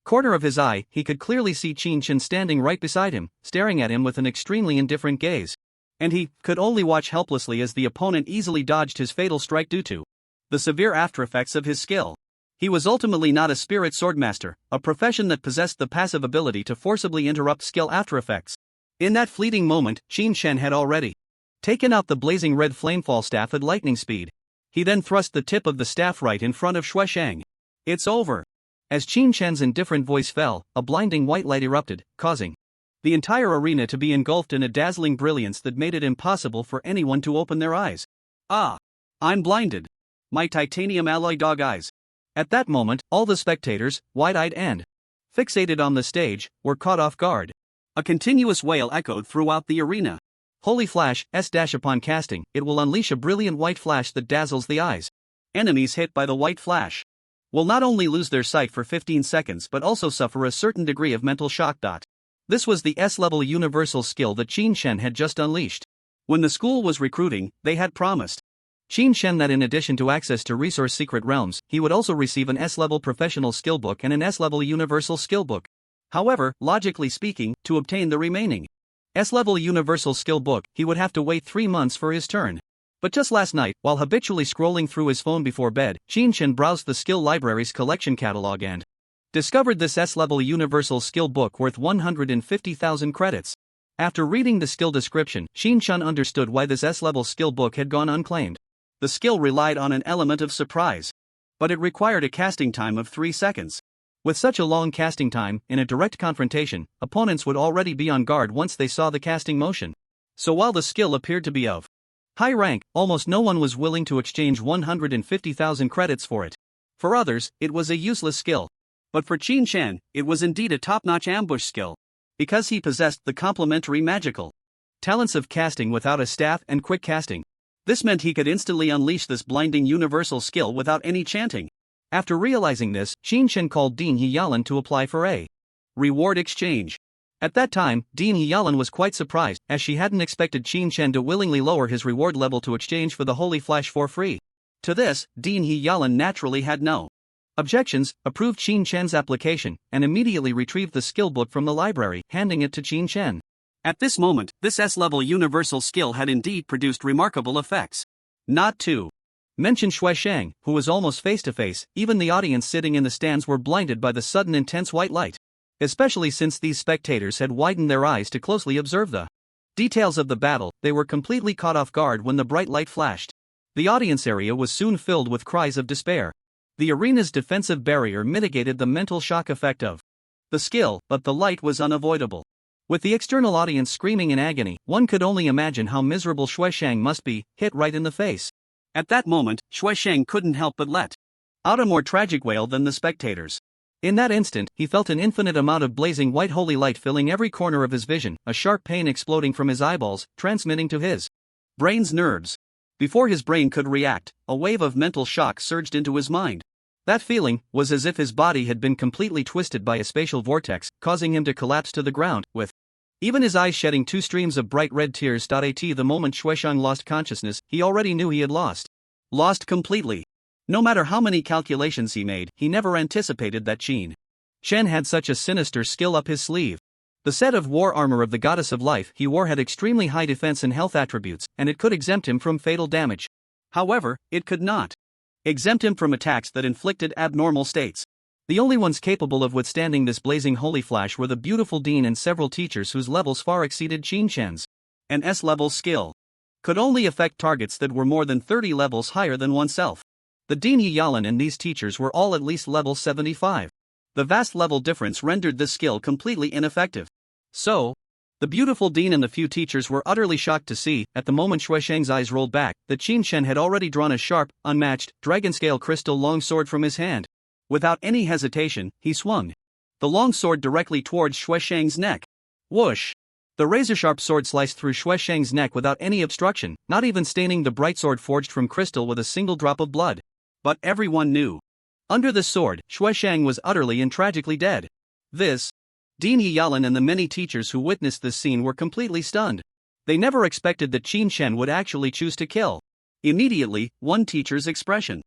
corner of his eye, he could clearly see Qin Shen standing right beside him, staring at him with an extremely indifferent gaze. And he could only watch helplessly as the opponent easily dodged his fatal strike due to the severe aftereffects of his skill. He was ultimately not a spirit swordmaster, a profession that possessed the passive ability to forcibly interrupt skill aftereffects. In that fleeting moment, Qin Shen had already taken out the blazing red flamefall staff at lightning speed. He then thrust the tip of the staff right in front of Xueshang. It's over. As Qin Shen's indifferent voice fell, a blinding white light erupted, causing the entire arena to be engulfed in a dazzling brilliance that made it impossible for anyone to open their eyes. Ah! I'm blinded. My titanium alloy dog eyes. At that moment, all the spectators, wide-eyed and fixated on the stage, were caught off guard. A continuous wail echoed throughout the arena. Holy Flash, S-upon casting, it will unleash a brilliant white flash that dazzles the eyes. Enemies hit by the white flash will not only lose their sight for 15 seconds but also suffer a certain degree of mental shock. This was the S-level universal skill that Qin Shen had just unleashed. When the school was recruiting, they had promised Qin Shen that in addition to access to resource secret realms, he would also receive an S-level professional skill book and an S-level universal skill book. However, logically speaking, to obtain the remaining S-level universal skill book, he would have to wait 3 months for his turn. But just last night, while habitually scrolling through his phone before bed, Qin Shen browsed the skill library's collection catalog and discovered this S-level universal skill book worth 150,000 credits. After reading the skill description, Qin Shen understood why this S-level skill book had gone unclaimed. The skill relied on an element of surprise, but it required a casting time of 3 seconds. With such a long casting time, in a direct confrontation, opponents would already be on guard once they saw the casting motion. So while the skill appeared to be of high rank, almost no one was willing to exchange 150,000 credits for it. For others, it was a useless skill. But for Qin Shen, it was indeed a top-notch ambush skill, because he possessed the complementary magical talents of casting without a staff and quick casting. This meant he could instantly unleash this blinding universal skill without any chanting. After realizing this, Qin Shen called Dean Heyalan to apply for a reward exchange. At that time, Dean Heyalan was quite surprised, as she hadn't expected Qin Shen to willingly lower his reward level to exchange for the Holy Flash for free. To this, Dean Heyalan naturally had no objections, approved Qin Shen's application, and immediately retrieved the skill book from the library, handing it to Qin Shen. At this moment, this S-level universal skill had indeed produced remarkable effects. Not to mention Shui Shang, who was almost face-to-face, even the audience sitting in the stands were blinded by the sudden intense white light. Especially since these spectators had widened their eyes to closely observe the details of the battle, they were completely caught off guard when the bright light flashed. The audience area was soon filled with cries of despair. The arena's defensive barrier mitigated the mental shock effect of the skill, but the light was unavoidable. With the external audience screaming in agony, one could only imagine how miserable Shui Shang must be, hit right in the face. At that moment, Shui Shang couldn't help but let out a more tragic wail than the spectators. In that instant, he felt an infinite amount of blazing white holy light filling every corner of his vision, a sharp pain exploding from his eyeballs, transmitting to his brain's nerves. Before his brain could react, a wave of mental shock surged into his mind. That feeling was as if his body had been completely twisted by a spatial vortex, causing him to collapse to the ground, with even his eyes shedding 2 streams of bright red tears. At the moment Shui Shang lost consciousness, he already knew he had lost. Lost completely. No matter how many calculations he made, he never anticipated that Qin Shen had such a sinister skill up his sleeve. The set of war armor of the Goddess of Life he wore had extremely high defense and health attributes, and it could exempt him from fatal damage. However, it could not exempt him from attacks that inflicted abnormal states. The only ones capable of withstanding this blazing holy flash were the beautiful dean and several teachers whose levels far exceeded Qin Shen's. An S-level skill could only affect targets that were more than 30 levels higher than oneself. The Dean Heyalan and these teachers were all at least level 75. The vast level difference rendered this skill completely ineffective. So, the beautiful dean and the few teachers were utterly shocked to see, at the moment Shui Shang's eyes rolled back, that Qin Shen had already drawn a sharp, unmatched, dragon-scale crystal long sword from his hand. Without any hesitation, he swung the long sword directly towards Shui Shang's neck. Whoosh! The razor-sharp sword sliced through Shui Shang's neck without any obstruction, not even staining the bright sword forged from crystal with a single drop of blood. But everyone knew. Under this sword, Shui Shang was utterly and tragically dead. Dean Heyalan and the many teachers who witnessed this scene were completely stunned. They never expected that Qin Shen would actually choose to kill. Immediately, one teacher's expression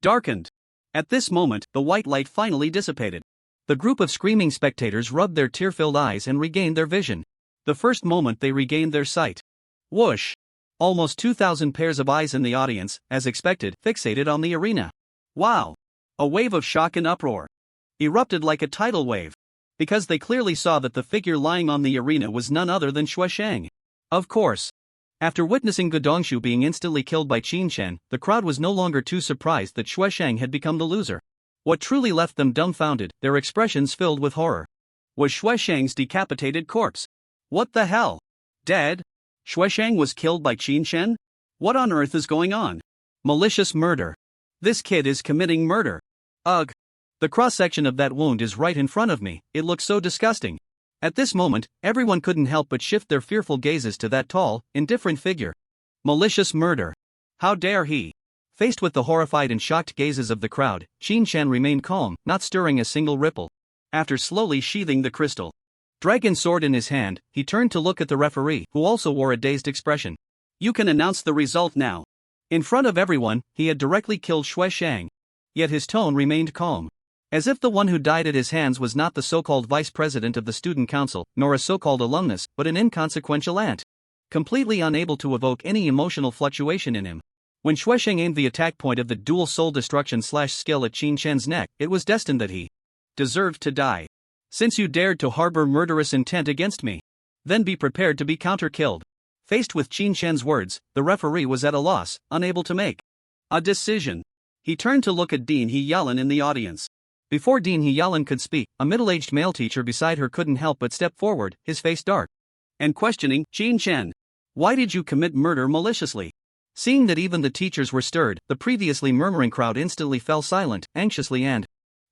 darkened. At this moment, the white light finally dissipated. The group of screaming spectators rubbed their tear-filled eyes and regained their vision. The first moment they regained their sight. Whoosh! Almost 2,000 pairs of eyes in the audience, as expected, fixated on the arena. Wow! A wave of shock and uproar erupted like a tidal wave, because they clearly saw that the figure lying on the arena was none other than Shui Shang. Of course. After witnessing Godongshu being instantly killed by Qin Shen, the crowd was no longer too surprised that Shui Shang had become the loser. What truly left them dumbfounded, their expressions filled with horror, was Shui Shang's decapitated corpse. What the hell? Dead? Shui Shang was killed by Qin Shen? What on earth is going on? Malicious murder. This kid is committing murder. Ugh. The cross-section of that wound is right in front of me, it looks so disgusting. At this moment, everyone couldn't help but shift their fearful gazes to that tall, indifferent figure. Malicious murder. How dare he? Faced with the horrified and shocked gazes of the crowd, Qin Shen remained calm, not stirring a single ripple. After slowly sheathing the crystal dragon sword in his hand, he turned to look at the referee, who also wore a dazed expression. You can announce the result now. In front of everyone, he had directly killed Shui Shang. Yet his tone remained calm. As if the one who died at his hands was not the so-called vice president of the student council, nor a so-called alumnus, but an inconsequential ant. Completely unable to evoke any emotional fluctuation in him. When Shui Shang aimed the attack point of the dual soul destruction /skill at Qin Shen's neck, it was destined that he deserved to die. Since you dared to harbor murderous intent against me, then be prepared to be counter-killed. Faced with Qin Shen's words, the referee was at a loss, unable to make a decision. He turned to look at Dean He-Yalan in the audience. Before Dean He-Yalan could speak, a middle-aged male teacher beside her couldn't help but step forward, his face dark and questioning. Qin Shen, why did you commit murder maliciously? Seeing that even the teachers were stirred, the previously murmuring crowd instantly fell silent, anxiously and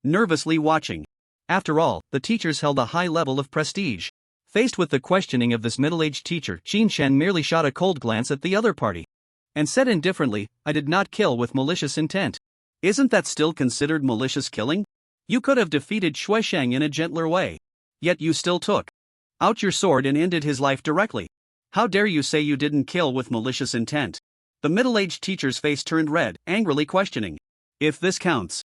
nervously watching. After all, the teachers held a high level of prestige. Faced with the questioning of this middle-aged teacher, Qin Shen merely shot a cold glance at the other party and said indifferently, I did not kill with malicious intent. Isn't that still considered malicious killing? You could have defeated Shui Shang in a gentler way. Yet you still took out your sword and ended his life directly. How dare you say you didn't kill with malicious intent? The middle-aged teacher's face turned red, angrily questioning if this counts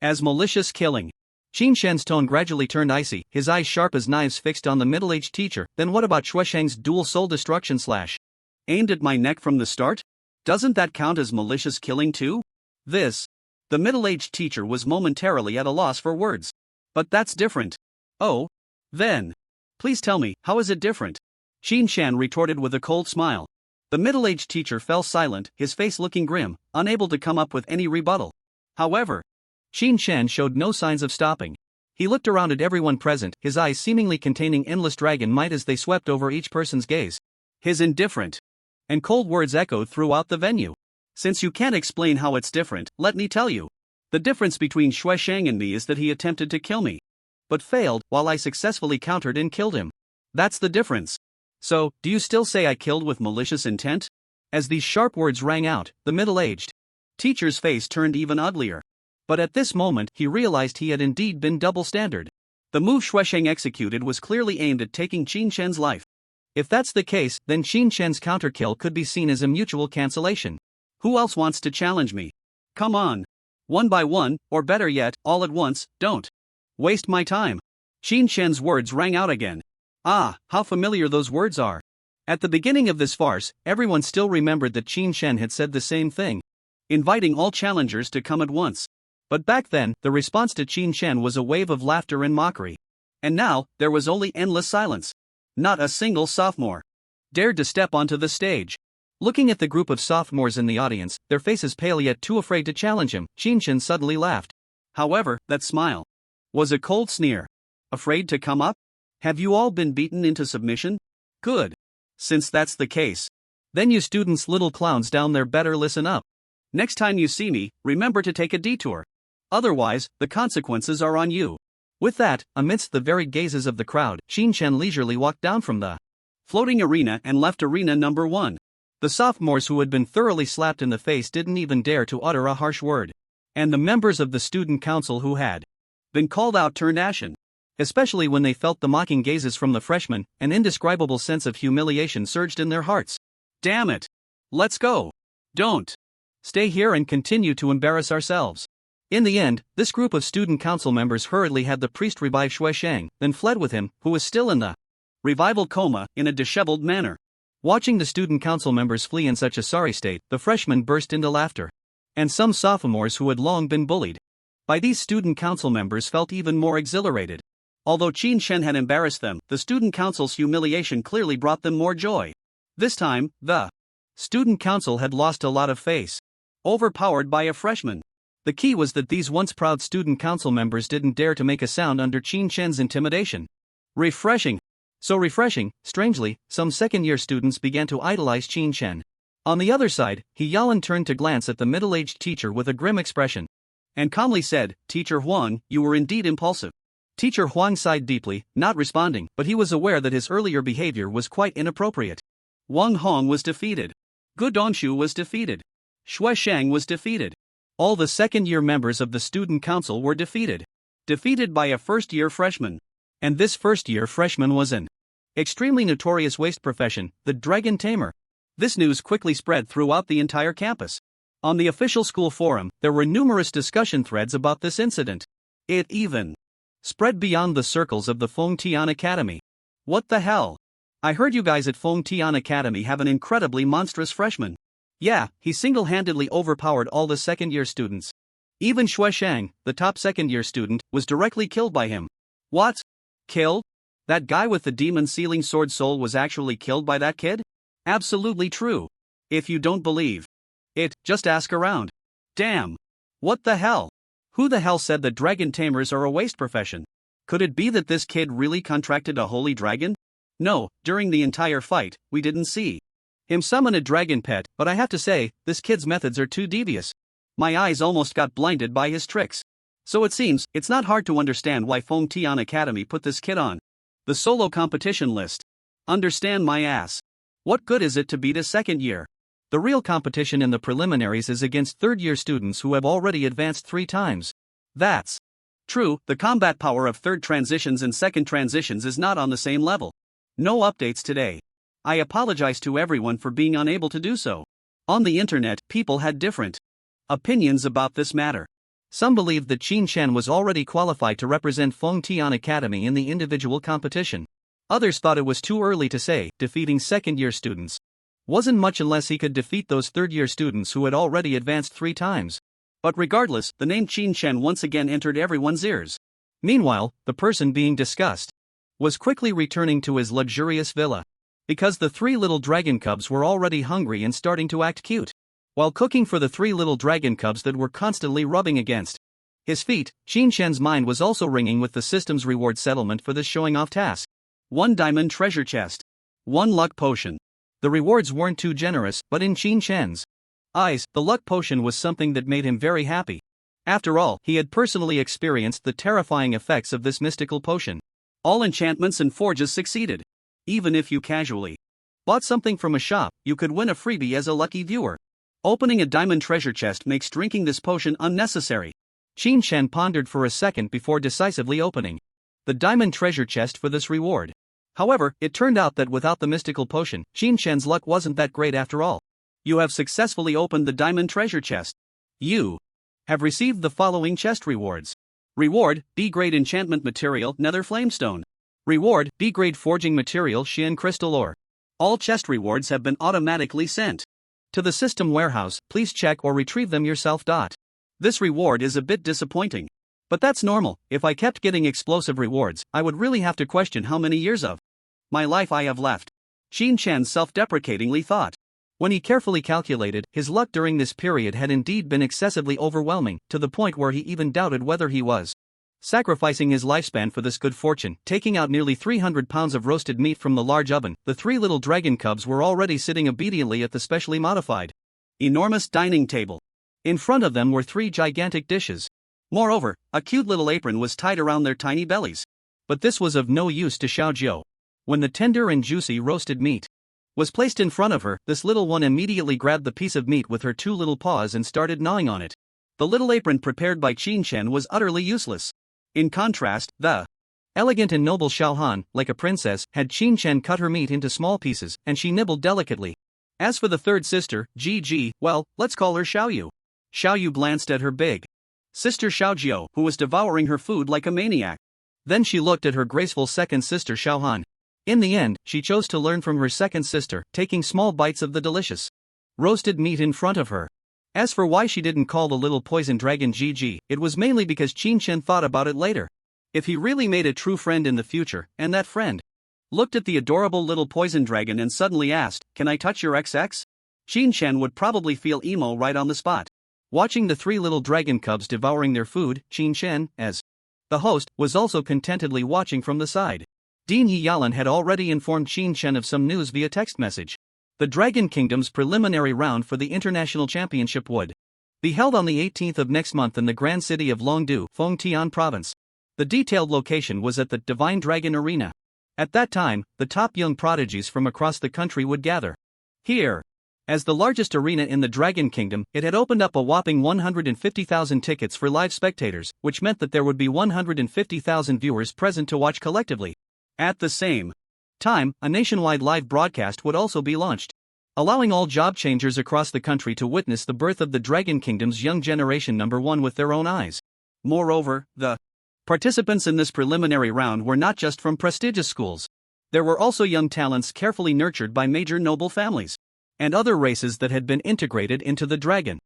as malicious killing. Qin Shen's tone gradually turned icy, his eyes sharp as knives fixed on the middle-aged teacher. Then what about Shui Shang's dual soul destruction / aimed at my neck from the start? Doesn't that count as malicious killing too? The middle-aged teacher was momentarily at a loss for words. But that's different. Oh? Then. Please tell me, how is it different? Qin Shan retorted with a cold smile. The middle-aged teacher fell silent, his face looking grim, unable to come up with any rebuttal. However, Qin Shan showed no signs of stopping. He looked around at everyone present, his eyes seemingly containing endless dragon might as they swept over each person's gaze. His indifferent and cold words echoed throughout the venue. Since you can't explain how it's different, let me tell you. The difference between Shui Shang and me is that he attempted to kill me, but failed, while I successfully countered and killed him. That's the difference. So, do you still say I killed with malicious intent? As these sharp words rang out, the middle-aged teacher's face turned even uglier. But at this moment, he realized he had indeed been double-standard. The move Shui Shang executed was clearly aimed at taking Qin Shen's life. If that's the case, then Qin Shen's counterkill could be seen as a mutual cancellation. Who else wants to challenge me? Come on. One by one, or better yet, all at once, don't waste my time. Qin Shen's words rang out again. Ah, how familiar those words are. At the beginning of this farce, everyone still remembered that Qin Shen had said the same thing, inviting all challengers to come at once. But back then, the response to Qin Shen was a wave of laughter and mockery. And now, there was only endless silence. Not a single sophomore dared to step onto the stage. Looking at the group of sophomores in the audience, their faces pale yet too afraid to challenge him, Qin Shen suddenly laughed. However, that smile was a cold sneer. Afraid to come up? Have you all been beaten into submission? Good. Since that's the case, then you students, little clowns down there, better listen up. Next time you see me, remember to take a detour. Otherwise, the consequences are on you. With that, amidst the varied gazes of the crowd, Qin Shen leisurely walked down from the floating arena and left arena number 1. The sophomores who had been thoroughly slapped in the face didn't even dare to utter a harsh word. And the members of the student council who had been called out turned ashen. Especially when they felt the mocking gazes from the freshmen, an indescribable sense of humiliation surged in their hearts. Damn it! Let's go! Don't stay here and continue to embarrass ourselves. In the end, this group of student council members hurriedly had the priest revive Shui Shang, then fled with him, who was still in the revival coma, in a disheveled manner. Watching the student council members flee in such a sorry state, the freshmen burst into laughter. And some sophomores who had long been bullied by these student council members felt even more exhilarated. Although Qin Shen had embarrassed them, the student council's humiliation clearly brought them more joy. This time, the student council had lost a lot of face. Overpowered by a freshman. The key was that these once proud student council members didn't dare to make a sound under Qin Shen's intimidation. Refreshing. So refreshing, strangely, some second-year students began to idolize Qin Shen. On the other side, He-Yalan turned to glance at the middle-aged teacher with a grim expression and calmly said, Teacher Huang, you were indeed impulsive. Teacher Huang sighed deeply, not responding, but he was aware that his earlier behavior was quite inappropriate. Wang Hong was defeated. Gu Dongxu was defeated. Shui Shang was defeated. All the second-year members of the student council were defeated. Defeated by a first-year freshman. And this first-year freshman was an extremely notorious waste profession, the Dragon Tamer. This news quickly spread throughout the entire campus. On the official school forum, there were numerous discussion threads about this incident. It even spread beyond the circles of the Feng Tian Academy. What the hell? I heard you guys at Feng Tian Academy have an incredibly monstrous freshman. Yeah, he single-handedly overpowered all the second-year students. Even Xue Shang, the top second-year student, was directly killed by him. What? Killed? That guy with the demon sealing sword soul was actually killed by that kid? Absolutely true. If you don't believe it, just ask around. Damn. What the hell? Who the hell said that dragon tamers are a waste profession? Could it be that this kid really contracted a holy dragon? No, during the entire fight, we didn't see him summon a dragon pet, but I have to say, this kid's methods are too devious. My eyes almost got blinded by his tricks. So it seems, it's not hard to understand why Feng Tian Academy put this kid on the solo competition list. Understand my ass. What good is it to beat a second year? The real competition in the preliminaries is against third-year students who have already advanced 3 times. That's true, the combat power of third transitions and second transitions is not on the same level. No updates today. I apologize to everyone for being unable to do so. On the internet, people had different opinions about this matter. Some believed that Qin Shen was already qualified to represent Feng Tian Academy in the individual competition. Others thought it was too early to say, defeating second-year students wasn't much unless he could defeat those third-year students who had already advanced 3 times. But regardless, the name Qin Shen once again entered everyone's ears. Meanwhile, the person being discussed was quickly returning to his luxurious villa. Because the 3 little dragon cubs were already hungry and starting to act cute. While cooking for the 3 little dragon cubs that were constantly rubbing against his feet, Qin Shen's mind was also ringing with the system's reward settlement for this showing-off task. 1 diamond treasure chest. 1 luck potion. The rewards weren't too generous, but in Qin Shen's eyes, the luck potion was something that made him very happy. After all, he had personally experienced the terrifying effects of this mystical potion. All enchantments and forges succeeded. Even if you casually bought something from a shop, you could win a freebie as a lucky viewer. Opening a diamond treasure chest makes drinking this potion unnecessary. Qin Shen pondered for a second before decisively opening the diamond treasure chest for this reward. However, it turned out that without the mystical potion, Qin Shen's luck wasn't that great after all. You have successfully opened the diamond treasure chest. You have received the following chest rewards. Reward, B-grade enchantment material, nether flamestone. Reward, B-grade forging material, Xian crystal ore. All chest rewards have been automatically sent to the system warehouse. Please check or retrieve them yourself. This reward is a bit disappointing. But that's normal. If I kept getting explosive rewards, I would really have to question how many years of my life I have left. Qin Shen self-deprecatingly thought. When he carefully calculated, his luck during this period had indeed been excessively overwhelming, to the point where he even doubted whether he was sacrificing his lifespan for this good fortune. Taking out nearly 300 pounds of roasted meat from the large oven, the 3 little dragon cubs were already sitting obediently at the specially modified enormous dining table. In front of them were 3 gigantic dishes. Moreover, a cute little apron was tied around their tiny bellies. But this was of no use to Xiaojiu. When the tender and juicy roasted meat was placed in front of her, this little one immediately grabbed the piece of meat with her 2 little paws and started gnawing on it. The little apron prepared by Qin Shen was utterly useless. In contrast, the elegant and noble Xiaohan, like a princess, had Qin Shen cut her meat into small pieces, and she nibbled delicately. As for the third sister, Ji, well, let's call her Xiaoyu. Xiaoyu glanced at her big sister Xiaojiu, who was devouring her food like a maniac. Then she looked at her graceful second sister Xiaohan. In the end, she chose to learn from her second sister, taking small bites of the delicious roasted meat in front of her. As for why she didn't call the little poison dragon Ji, it was mainly because Qin Shen thought about it later. If he really made a true friend in the future, and that friend looked at the adorable little poison dragon and suddenly asked, "Can I touch your XX?" Qin Shen would probably feel emo right on the spot. Watching the 3 little dragon cubs devouring their food, Qin Shen, as the host, was also contentedly watching from the side. Dean Yiyalan had already informed Qin Shen of some news via text message. The Dragon Kingdom's preliminary round for the International Championship would be held on the 18th of next month in the grand city of Longdu, Fengtian Province. The detailed location was at the Divine Dragon Arena. At that time, the top young prodigies from across the country would gather here. As the largest arena in the Dragon Kingdom, it had opened up a whopping 150,000 tickets for live spectators, which meant that there would be 150,000 viewers present to watch collectively. At the same time, a nationwide live broadcast would also be launched. allowing all job changers across the country to witness the birth of the Dragon Kingdom's young generation #1 with their own eyes. Moreover, the participants in this preliminary round were not just from prestigious schools. There were also young talents carefully nurtured by major noble families and other races that had been integrated into the Dragon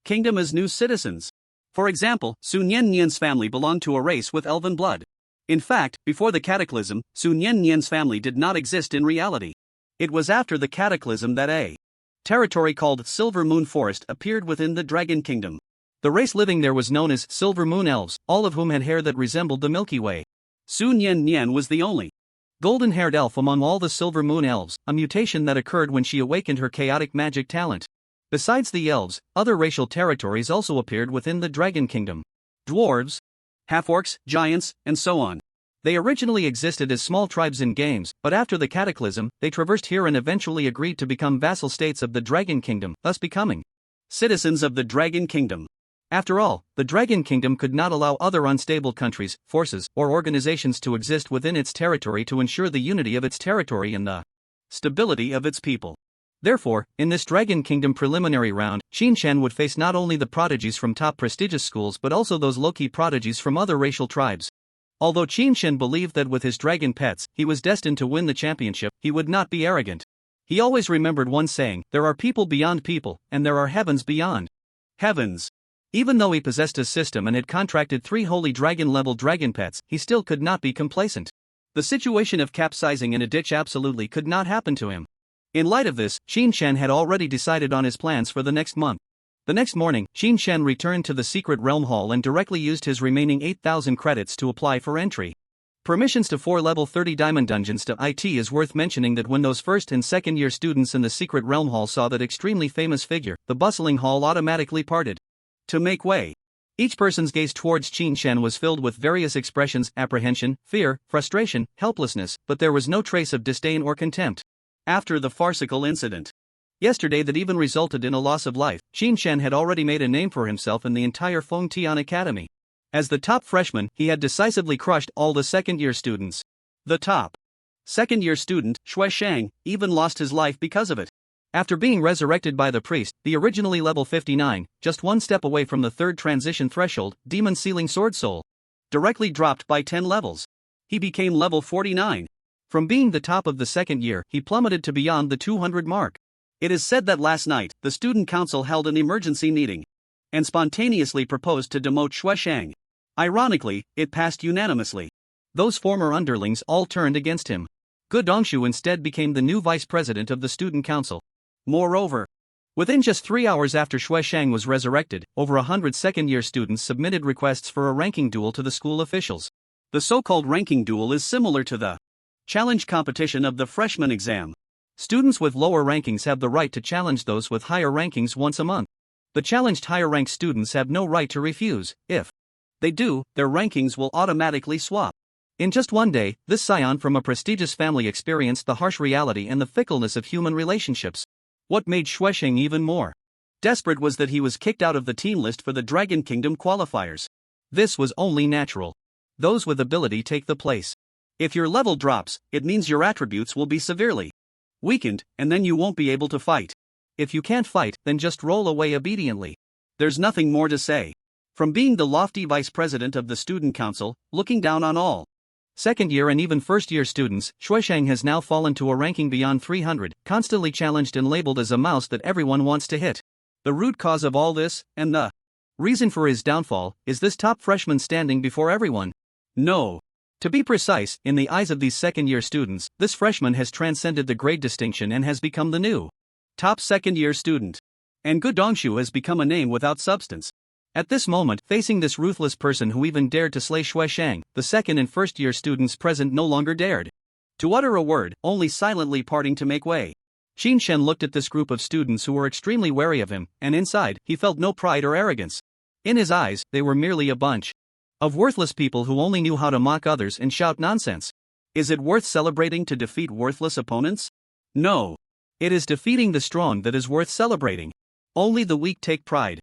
Kingdom as new citizens. For example, Sun Yen Nian's family belonged to a race with elven blood. In fact, before the cataclysm, Sun Yen Nian's family did not exist in reality. It was after the cataclysm that a territory called Silver Moon Forest appeared within the Dragon Kingdom. The race living there was known as Silver Moon Elves, all of whom had hair that resembled the Milky Way. Sun Yen Nian was the only golden-haired elf among all the Silver Moon Elves, a mutation that occurred when she awakened her chaotic magic talent. Besides the elves, other racial territories also appeared within the Dragon Kingdom. Dwarves, half-orcs, giants, and so on. They originally existed as small tribes in games, but after the cataclysm, they traversed here and eventually agreed to become vassal states of the Dragon Kingdom, thus becoming citizens of the Dragon Kingdom. After all, the Dragon Kingdom could not allow other unstable countries, forces, or organizations to exist within its territory to ensure the unity of its territory and the stability of its people. Therefore, in this Dragon Kingdom preliminary round, Qinshan would face not only the prodigies from top prestigious schools but also those low-key prodigies from other racial tribes. Although Qinshan believed that with his dragon pets, he was destined to win the championship, he would not be arrogant. He always remembered one saying, "There are people beyond people, and there are heavens beyond heavens." Even though he possessed a system and had contracted 3 holy dragon-level dragon pets, he still could not be complacent. The situation of capsizing in a ditch absolutely could not happen to him. In light of this, Qinshan had already decided on his plans for the next month. The next morning, Qinshan returned to the secret realm hall and directly used his remaining 8,000 credits to apply for entry. Permissions to 4 level 30 diamond dungeons to IT. Is worth mentioning that when those first and second year students in the secret realm hall saw that extremely famous figure, the bustling hall automatically parted to make way. Each person's gaze towards Qinshan was filled with various expressions: apprehension, fear, frustration, helplessness, but there was no trace of disdain or contempt. After the farcical incident yesterday that even resulted in a loss of life, Qinshan had already made a name for himself in the entire Fengtian Academy. As the top freshman, he had decisively crushed all the second-year students. The top second-year student, Shui Shang, even lost his life because of it. After being resurrected by the priest, the originally level 59, just one step away from the third transition threshold, Demon Sealing Sword Soul, directly dropped by 10 levels. He became level 49. From being the top of the second year, he plummeted to beyond the 200 mark. It is said that last night, the student council held an emergency meeting and spontaneously proposed to demote Shui Shang. Ironically, it passed unanimously. Those former underlings all turned against him. Gu Dongshu instead became the new vice president of the student council. Moreover, within just 3 hours after Shui Shang was resurrected, over 100 second-year students submitted requests for a ranking duel to the school officials. The so-called ranking duel is similar to the challenge competition of the freshman exam. Students with lower rankings have the right to challenge those with higher rankings once a month. The challenged higher-ranked students have no right to refuse. If they do, their rankings will automatically swap. In just one day, this scion from a prestigious family experienced the harsh reality and the fickleness of human relationships. What made Shui Shang even more desperate was that he was kicked out of the team list for the Dragon Kingdom qualifiers. This was only natural. Those with ability take the place. If your level drops, it means your attributes will be severely weakened, and then you won't be able to fight. If you can't fight, then just roll away obediently. There's nothing more to say. From being the lofty vice president of the student council, looking down on all second-year and even first-year students, Shui Shang has now fallen to a ranking beyond 300, constantly challenged and labeled as a mouse that everyone wants to hit. The root cause of all this, and the reason for his downfall, is this top freshman standing before everyone. No. To be precise, in the eyes of these second-year students, this freshman has transcended the grade distinction and has become the new top second-year student. And Gu Dongshu has become a name without substance. At this moment, facing this ruthless person who even dared to slay Shui Shang, the second and first-year students present no longer dared to utter a word, only silently parting to make way. Qinshan looked at this group of students who were extremely wary of him, and inside, he felt no pride or arrogance. In his eyes, they were merely a bunch of worthless people who only knew how to mock others and shout nonsense. Is it worth celebrating to defeat worthless opponents? No. It is defeating the strong that is worth celebrating. Only the weak take pride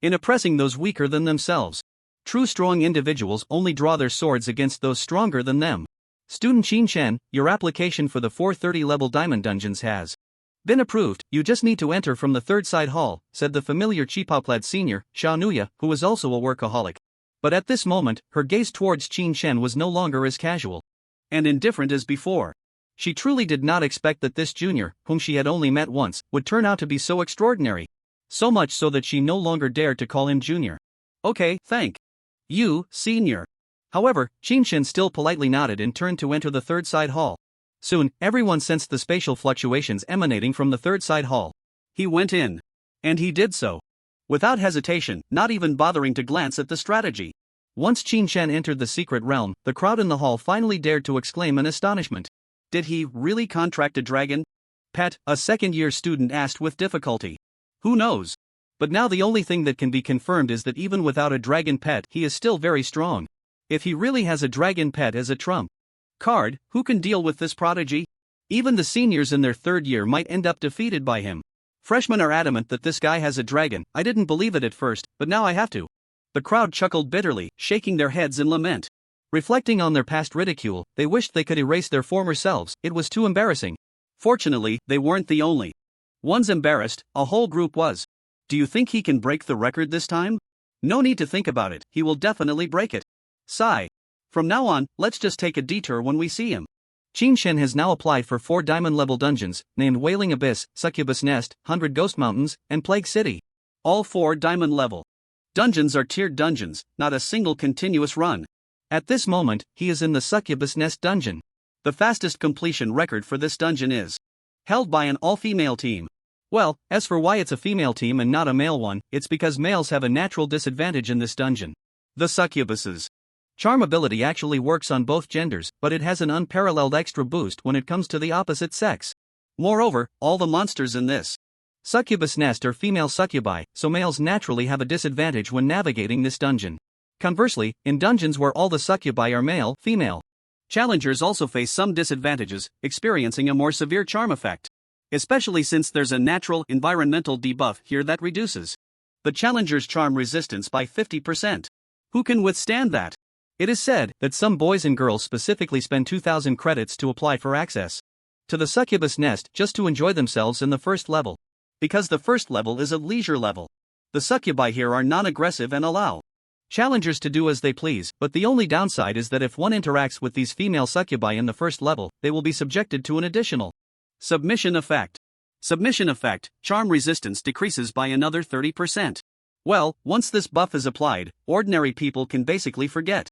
in oppressing those weaker than themselves. True strong individuals only draw their swords against those stronger than them. Student Qinshan, your application for the 430 level diamond dungeons has Been approved, you just need to enter from the third side hall, said the familiar Chipaplad senior, Xiaonuya, who was also a workaholic. But at this moment, her gaze towards Qin Shen was no longer as casual and indifferent as before. She truly did not expect that this junior, whom she had only met once, would turn out to be so extraordinary. So much so that she no longer dared to call him junior. Okay, thank you, senior. However, Qin Shen still politely nodded and turned to enter the third side hall. Soon, everyone sensed the spatial fluctuations emanating from the third side hall. He went in. And he did so without hesitation, not even bothering to glance at the strategy. Once Qin Shen entered the secret realm, the crowd in the hall finally dared to exclaim in astonishment. Did he really contract a dragon pet? A second-year student asked with difficulty. Who knows? But now the only thing that can be confirmed is that even without a dragon pet, he is still very strong. If he really has a dragon pet as a trump card, who can deal with this prodigy? Even the seniors in their third year might end up defeated by him. Freshmen are adamant that this guy has a dragon. I didn't believe it at first, but now I have to. The crowd chuckled bitterly, shaking their heads in lament. Reflecting on their past ridicule, they wished they could erase their former selves. It was too embarrassing. Fortunately, they weren't the only ones embarrassed, a whole group was. Do you think he can break the record this time? No need to think about it, he will definitely break it. Sigh. From now on, let's just take a detour when we see him. Qin Shen has now applied for 4 diamond-level dungeons, named Wailing Abyss, Succubus Nest, 100 Ghost Mountains, and Plague City. All 4 diamond-level dungeons are tiered dungeons, not a single continuous run. At this moment, he is in the Succubus Nest dungeon. The fastest completion record for this dungeon is held by an all-female team. Well, as for why it's a female team and not a male one, it's because males have a natural disadvantage in this dungeon. The succubus's charm ability actually works on both genders, but it has an unparalleled extra boost when it comes to the opposite sex. Moreover, all the monsters in this Succubus Nest are female succubi, so males naturally have a disadvantage when navigating this dungeon. Conversely, in dungeons where all the succubi are male, female challengers also face some disadvantages, experiencing a more severe charm effect. Especially since there's a natural environmental debuff here that reduces the challenger's charm resistance by 50%. Who can withstand that? It is said that some boys and girls specifically spend 2,000 credits to apply for access to the Succubus Nest just to enjoy themselves in the first level. Because the first level is a leisure level. The succubi here are non-aggressive and allow challengers to do as they please, but the only downside is that if one interacts with these female succubi in the first level, they will be subjected to an additional submission effect. Submission effect, charm resistance decreases by another 30%. Well, once this buff is applied, ordinary people can basically forget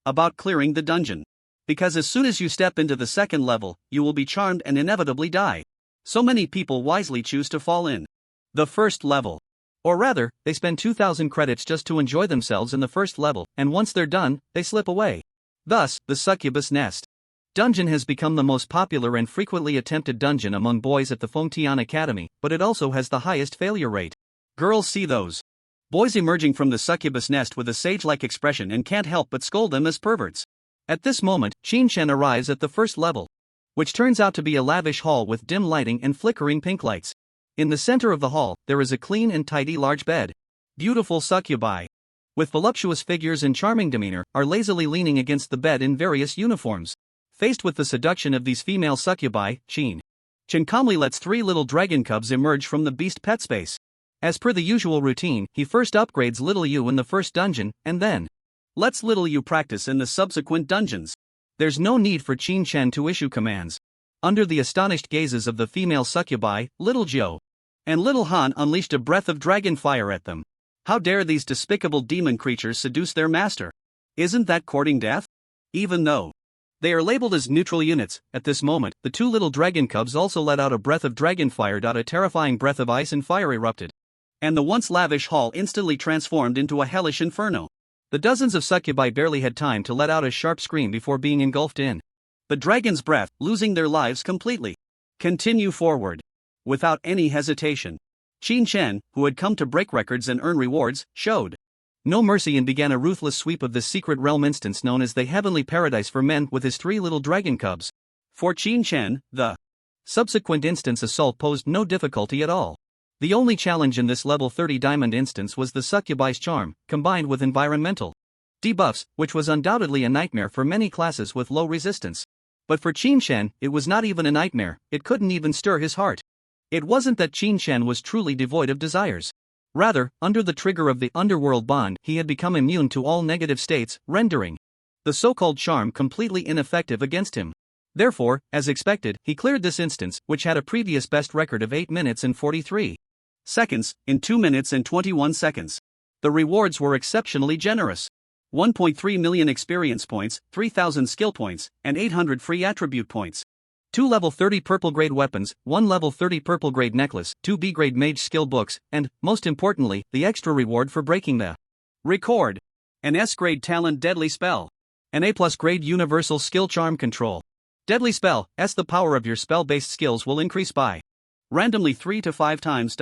about clearing the dungeon. Because as soon as you step into the second level, you will be charmed and inevitably die. So many people wisely choose to fall in the first level. Or rather, they spend 2,000 credits just to enjoy themselves in the first level, and once they're done, they slip away. Thus, the Succubus Nest dungeon has become the most popular and frequently attempted dungeon among boys at the Fengtian Academy, but it also has the highest failure rate. Girls see those boys emerging from the Succubus Nest with a sage-like expression and can't help but scold them as perverts. At this moment, Qin Shen arrives at the first level, which turns out to be a lavish hall with dim lighting and flickering pink lights. In the center of the hall, there is a clean and tidy large bed. Beautiful succubi, with voluptuous figures and charming demeanor, are lazily leaning against the bed in various uniforms. Faced with the seduction of these female succubi, Qin Shen calmly lets 3 little dragon cubs emerge from the beast pet space. As per the usual routine, he first upgrades Little Yu in the first dungeon, and then lets Little Yu practice in the subsequent dungeons. There's no need for Qin Shen to issue commands. Under the astonished gazes of the female succubi, Little Zhou and Little Han unleashed a breath of dragon fire at them. How dare these despicable demon creatures seduce their master? Isn't that courting death? Even though they are labeled as neutral units, at this moment, the 2 little dragon cubs also let out a breath of dragon fire. A terrifying breath of ice and fire erupted, and the once lavish hall instantly transformed into a hellish inferno. The dozens of succubi barely had time to let out a sharp scream before being engulfed in the dragon's breath, losing their lives completely. Continue forward. Without any hesitation, Qin Shen, who had come to break records and earn rewards, showed no mercy and began a ruthless sweep of the secret realm instance known as the Heavenly Paradise for Men with his 3 little dragon cubs. For Qin Shen, the subsequent instance assault posed no difficulty at all. The only challenge in this level 30 diamond instance was the succubi's charm, combined with environmental debuffs, which was undoubtedly a nightmare for many classes with low resistance. But for Qin Shen, it was not even a nightmare, it couldn't even stir his heart. It wasn't that Qin Shan was truly devoid of desires. Rather, under the trigger of the underworld bond, he had become immune to all negative states, rendering the so-called charm completely ineffective against him. Therefore, as expected, he cleared this instance, which had a previous best record of 8 minutes and 43 seconds, in 2 minutes and 21 seconds. The rewards were exceptionally generous. 1.3 million experience points, 3,000 skill points, and 800 free attribute points. 2 level 30 purple grade weapons, 1 level 30 purple grade necklace, 2 B grade mage skill books, and, most importantly, the extra reward for breaking the record. An S grade talent deadly spell. An A+ grade universal skill charm control. Deadly spell, the power of your spell-based skills will increase by randomly 3 to 5 times.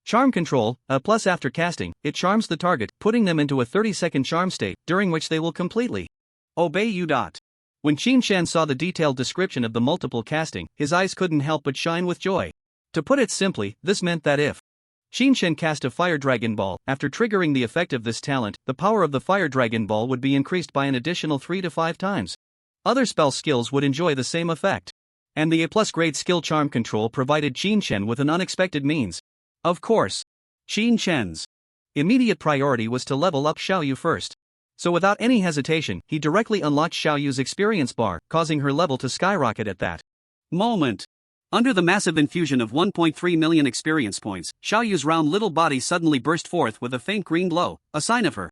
Charm control, A+ after casting, it charms the target, putting them into a 30-second charm state, during which they will completely obey you. When Qin Shan saw the detailed description of the multiple casting, his eyes couldn't help but shine with joy. To put it simply, this meant that if Qin Shan cast a Fire Dragon Ball, after triggering the effect of this talent, the power of the Fire Dragon Ball would be increased by an additional 3 to 5 times. Other spell skills would enjoy the same effect. And the A+ grade skill charm control provided Qin Shan with an unexpected means. Of course, Qin Shan's immediate priority was to level up Xiaoyu first. So without any hesitation, he directly unlocked Xiaoyu's experience bar, causing her level to skyrocket at that moment. Under the massive infusion of 1.3 million experience points, Xiaoyu's round little body suddenly burst forth with a faint green glow, a sign of her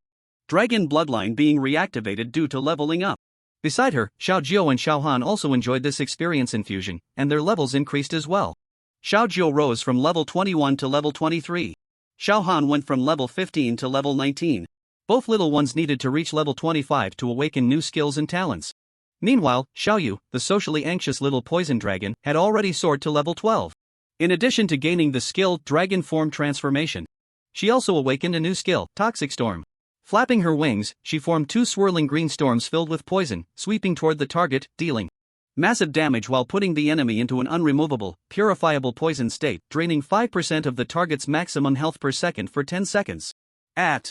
dragon bloodline being reactivated due to leveling up. Beside her, Xiao Jiu and Xiao Han also enjoyed this experience infusion, and their levels increased as well. Xiao Jiu rose from level 21 to level 23. Xiao Han went from level 15 to level 19. Both little ones needed to reach level 25 to awaken new skills and talents. Meanwhile, Xiaoyu, the socially anxious little poison dragon, had already soared to level 12. In addition to gaining the skill Dragon Form Transformation, she also awakened a new skill, Toxic Storm. Flapping her wings, she formed 2 swirling green storms filled with poison, sweeping toward the target, dealing massive damage while putting the enemy into an unremovable, purifiable poison state, draining 5% of the target's maximum health per second for 10 seconds. At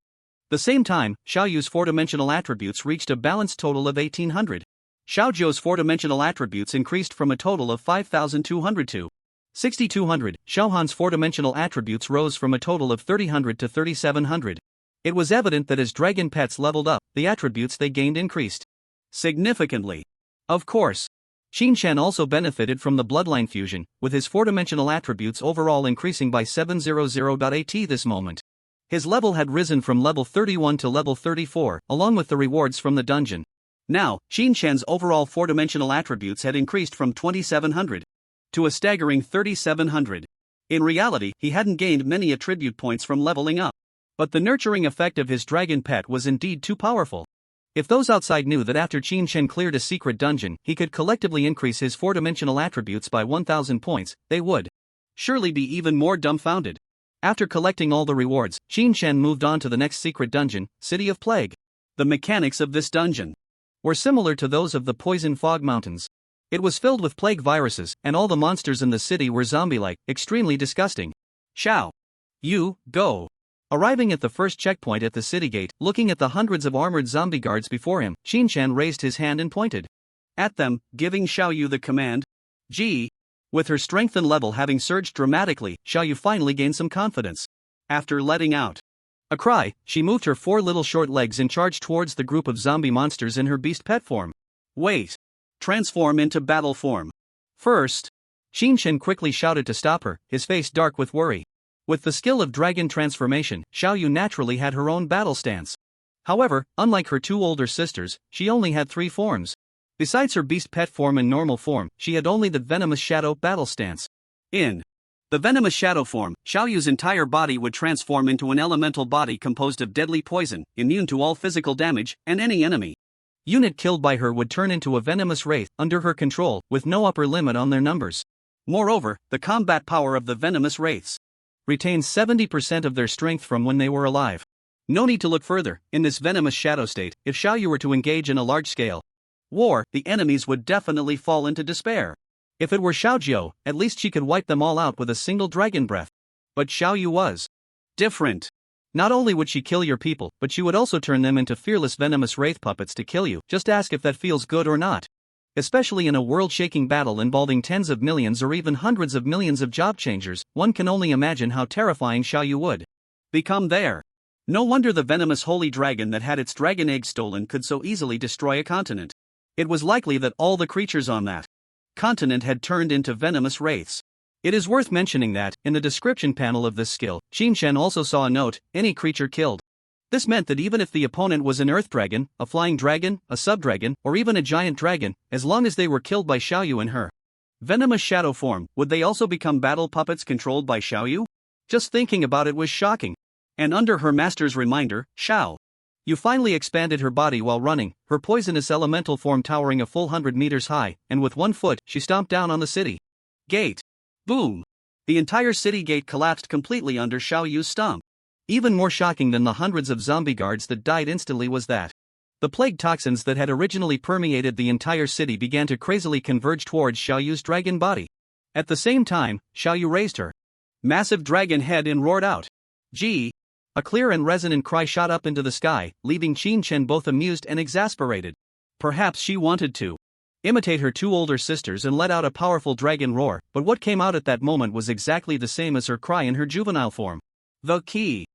the same time, Xiaoyu's 4-dimensional attributes reached a balanced total of 1800. Xiaojiu's 4-dimensional attributes increased from a total of 5200 to 6200. Xiaohan's 4-dimensional attributes rose from a total of 3000 to 3700. It was evident that as dragon pets leveled up, the attributes they gained increased significantly. Of course, Qin Shan also benefited from the bloodline fusion, with his 4-dimensional attributes overall increasing by 700.at this moment. His level had risen from level 31 to level 34, along with the rewards from the dungeon. Now, Qin Shan's overall 4-dimensional attributes had increased from 2700 to a staggering 3700. In reality, he hadn't gained many attribute points from leveling up. But the nurturing effect of his dragon pet was indeed too powerful. If those outside knew that after Qin Shan cleared a secret dungeon, he could collectively increase his 4-dimensional attributes by 1000 points, they would surely be even more dumbfounded. After collecting all the rewards, Qin Shan moved on to the next secret dungeon, City of Plague. The mechanics of this dungeon were similar to those of the Poison Fog Mountains. It was filled with plague viruses, and all the monsters in the city were zombie-like, extremely disgusting. Xiao Yu, go. Arriving at the first checkpoint at the city gate, looking at the hundreds of armored zombie guards before him, Qin Shan raised his hand and pointed at them, giving Xiaoyu the command, G. With her strength and level having surged dramatically, Xiaoyu finally gained some confidence. After letting out a cry, she moved her 4 little short legs and charged towards the group of zombie monsters in her beast pet form. Wait. Transform into battle form. First. Qin Shan quickly shouted to stop her, his face dark with worry. With the skill of dragon transformation, Xiaoyu naturally had her own battle stance. However, unlike her 2 older sisters, she only had 3 forms. Besides her beast pet form and normal form, she had only the venomous shadow battle stance. In the venomous shadow form, Xiaoyu's entire body would transform into an elemental body composed of deadly poison, immune to all physical damage, and any enemy unit killed by her would turn into a venomous wraith, under her control, with no upper limit on their numbers. Moreover, the combat power of the venomous wraiths retains 70% of their strength from when they were alive. No need to look further, in this venomous shadow state, if Xiaoyu were to engage in a large-scale war, the enemies would definitely fall into despair. If it were Xiaojiu, at least she could wipe them all out with a single dragon breath. But Xiaoyu was different. Not only would she kill your people, but she would also turn them into fearless venomous wraith puppets to kill you. Just ask if that feels good or not. Especially in a world-shaking battle involving tens of millions or even hundreds of millions of job changers, one can only imagine how terrifying Xiaoyu would become there. No wonder the venomous holy dragon that had its dragon egg stolen could so easily destroy a continent. It was likely that all the creatures on that continent had turned into venomous wraiths. It is worth mentioning that, in the description panel of this skill, Qinshen also saw a note, any creature killed. This meant that even if the opponent was an earth dragon, a flying dragon, a subdragon, or even a giant dragon, as long as they were killed by Xiaoyu in her venomous shadow form, would they also become battle puppets controlled by Xiaoyu? Just thinking about it was shocking. And under her master's reminder, Xiaoyu finally expanded her body while running, her poisonous elemental form towering a full 100 meters high, and with one foot, she stomped down on the city gate. Boom! The entire city gate collapsed completely under Xiaoyu's stomp. Even more shocking than the hundreds of zombie guards that died instantly was that the plague toxins that had originally permeated the entire city began to crazily converge towards Xiaoyu's dragon body. At the same time, Xiaoyu raised her massive dragon head and roared out, "Gee!" A clear and resonant cry shot up into the sky, leaving Qinshen both amused and exasperated. Perhaps she wanted to imitate her two older sisters and let out a powerful dragon roar, but what came out at that moment was exactly the same as her cry in her juvenile form. The key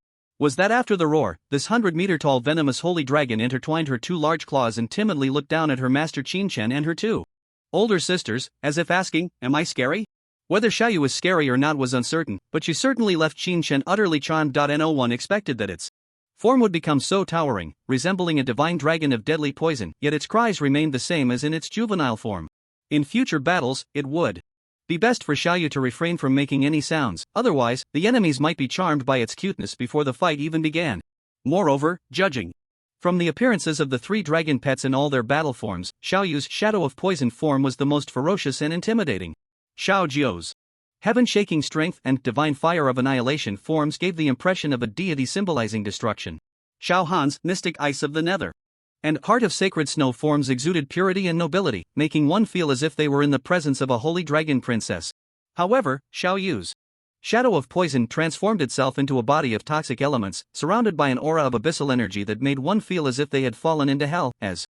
was that after the roar, this 100-meter-tall venomous holy dragon intertwined her two large claws and timidly looked down at her master Qinshen and her two older sisters, as if asking, "Am I scary?" Whether Xiaoyu was scary or not was uncertain, but she certainly left Qinshen utterly charmed. No one expected that its form would become so towering, resembling a divine dragon of deadly poison, yet its cries remained the same as in its juvenile form. In future battles, it would be best for Xiaoyu to refrain from making any sounds, otherwise, the enemies might be charmed by its cuteness before the fight even began. Moreover, judging from the appearances of the three dragon pets in all their battle forms, Xiaoyu's shadow of poison form was the most ferocious and intimidating. Xiao Jiu's heaven-shaking strength and divine fire of annihilation forms gave the impression of a deity symbolizing destruction. Xiao Han's mystic ice of the nether and heart of sacred snow forms exuded purity and nobility, making one feel as if they were in the presence of a holy dragon princess. However, Xiaoyu's shadow of poison transformed itself into a body of toxic elements, surrounded by an aura of abyssal energy that made one feel as if they had fallen into hell, as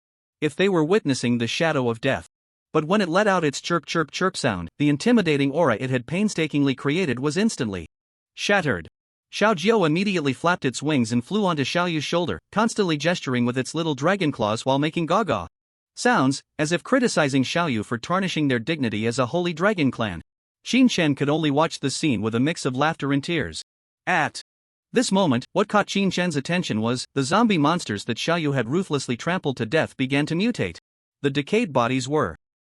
if they were witnessing the shadow of death. But when it let out its chirp chirp chirp sound, the intimidating aura it had painstakingly created was instantly shattered. Xiao Jiu immediately flapped its wings and flew onto Xiaoyu's shoulder, constantly gesturing with its little dragon claws while making gaga sounds, as if criticizing Xiaoyu for tarnishing their dignity as a holy dragon clan. Qinshen could only watch the scene with a mix of laughter and tears. At this moment, what caught Qinshen's attention was, the zombie monsters that Xiaoyu had ruthlessly trampled to death began to mutate. The decayed bodies were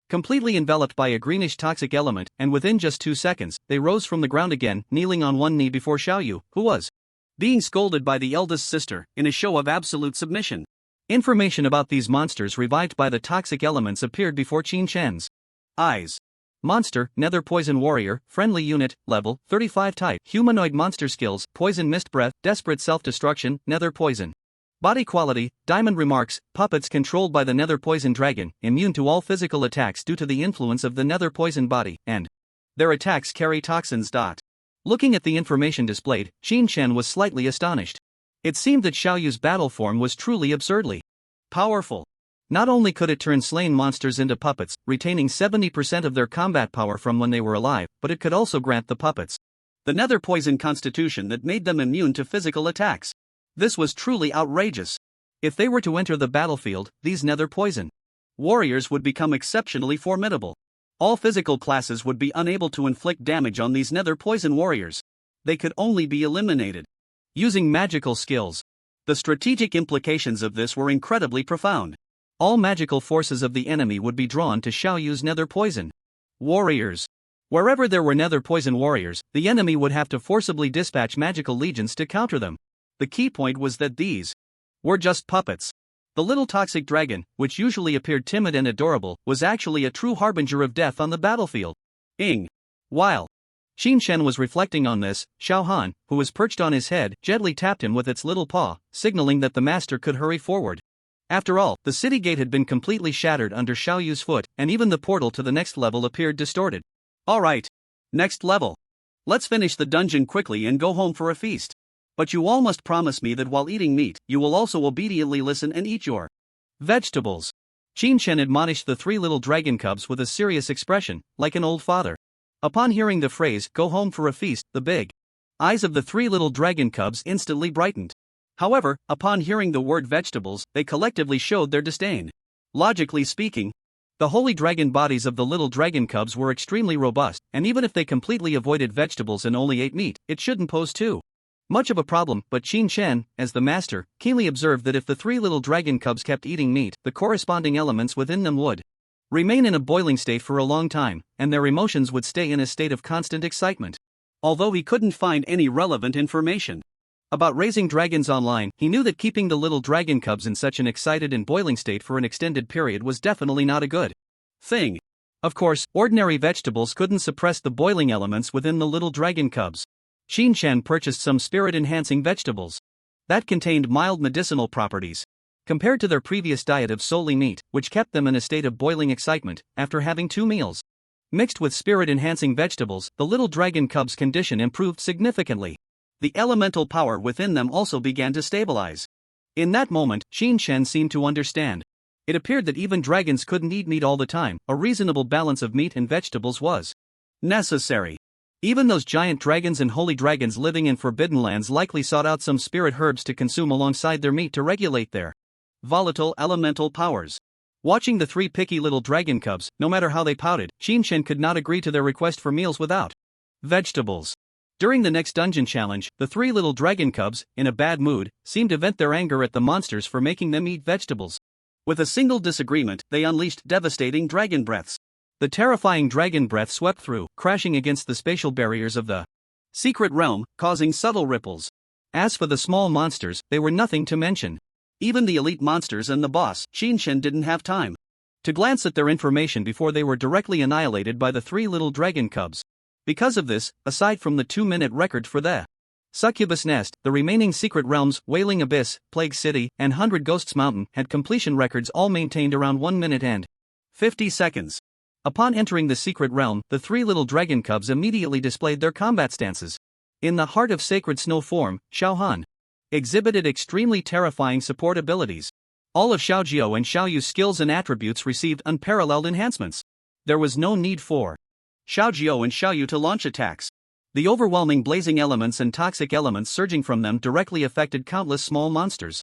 completely enveloped by a greenish toxic element, and within just 2 seconds, they rose from the ground again, kneeling on one knee before Xiaoyu, who was being scolded by the eldest sister, in a show of absolute submission. Information about these monsters revived by the toxic elements appeared before Qinshen's eyes. Monster, Nether Poison Warrior, Friendly Unit, Level, 35 Type, Humanoid Monster Skills, Poison Mist Breath, Desperate Self-Destruction, Nether Poison. Body quality, Diamond remarks, puppets controlled by the Nether Poison Dragon, immune to all physical attacks due to the influence of the Nether Poison body, and their attacks carry toxins. Looking at the information displayed, Qinshen was slightly astonished. It seemed that Xiaoyu's battle form was truly absurdly powerful. Not only could it turn slain monsters into puppets, retaining 70% of their combat power from when they were alive, but it could also grant the puppets the Nether Poison constitution that made them immune to physical attacks. This was truly outrageous. If they were to enter the battlefield, these Nether Poison warriors would become exceptionally formidable. All physical classes would be unable to inflict damage on these Nether Poison warriors. They could only be eliminated using magical skills. The strategic implications of this were incredibly profound. All magical forces of the enemy would be drawn to Xiaoyu's Nether Poison warriors. Wherever there were Nether Poison warriors, the enemy would have to forcibly dispatch magical legions to counter them. The key point was that these were just puppets. The little toxic dragon, which usually appeared timid and adorable, was actually a true harbinger of death on the battlefield. While Qinshen was reflecting on this, Xiao Han, who was perched on his head, gently tapped him with its little paw, signaling that the master could hurry forward. After all, the city gate had been completely shattered under Xiaoyu's foot, and even the portal to the next level appeared distorted. Alright. Next level. Let's finish the dungeon quickly and go home for a feast. But you all must promise me that while eating meat, you will also obediently listen and eat your vegetables. Shen admonished the three little dragon cubs with a serious expression, like an old father. Upon hearing the phrase, "Go home for a feast," the big eyes of the three little dragon cubs instantly brightened. However, upon hearing the word vegetables, they collectively showed their disdain. Logically speaking, the holy dragon bodies of the little dragon cubs were extremely robust, and even if they completely avoided vegetables and only ate meat, it shouldn't pose too much of a problem. But Shen, as the master, keenly observed that if the three little dragon cubs kept eating meat, the corresponding elements within them would remain in a boiling state for a long time, and their emotions would stay in a state of constant excitement. Although he couldn't find any relevant information about raising dragons online, he knew that keeping the little dragon cubs in such an excited and boiling state for an extended period was definitely not a good thing. Of course, ordinary vegetables couldn't suppress the boiling elements within the little dragon cubs. Shen purchased some spirit-enhancing vegetables that contained mild medicinal properties, compared to their previous diet of solely meat, which kept them in a state of boiling excitement after having 2 meals. Mixed with spirit-enhancing vegetables, the little dragon cubs' condition improved significantly. The elemental power within them also began to stabilize. In that moment, Shen seemed to understand. It appeared that even dragons couldn't eat meat all the time. A reasonable balance of meat and vegetables was necessary. Even those giant dragons and holy dragons living in forbidden lands likely sought out some spirit herbs to consume alongside their meat to regulate their volatile elemental powers. Watching the 3 picky little dragon cubs, no matter how they pouted, Shen could not agree to their request for meals without vegetables. During the next dungeon challenge, the 3 little dragon cubs, in a bad mood, seemed to vent their anger at the monsters for making them eat vegetables. With a single disagreement, they unleashed devastating dragon breaths. The terrifying dragon breath swept through, crashing against the spatial barriers of the secret realm, causing subtle ripples. As for the small monsters, they were nothing to mention. Even the elite monsters and the boss, Shen didn't have time to glance at their information before they were directly annihilated by the 3 little dragon cubs. Because of this, aside from the 2-minute record for the Succubus Nest, the remaining secret realms, Wailing Abyss, Plague City, and 100 Ghosts Mountain, had completion records all maintained around 1 minute and 50 seconds. Upon entering the secret realm, the 3 little dragon cubs immediately displayed their combat stances. In the heart of sacred snow form, Xiaohan exhibited extremely terrifying support abilities. All of Xiaojiao and Xiaoyu's skills and attributes received unparalleled enhancements. There was no need for Xiaojiao and Xiaoyu to launch attacks. The overwhelming blazing elements and toxic elements surging from them directly affected countless small monsters.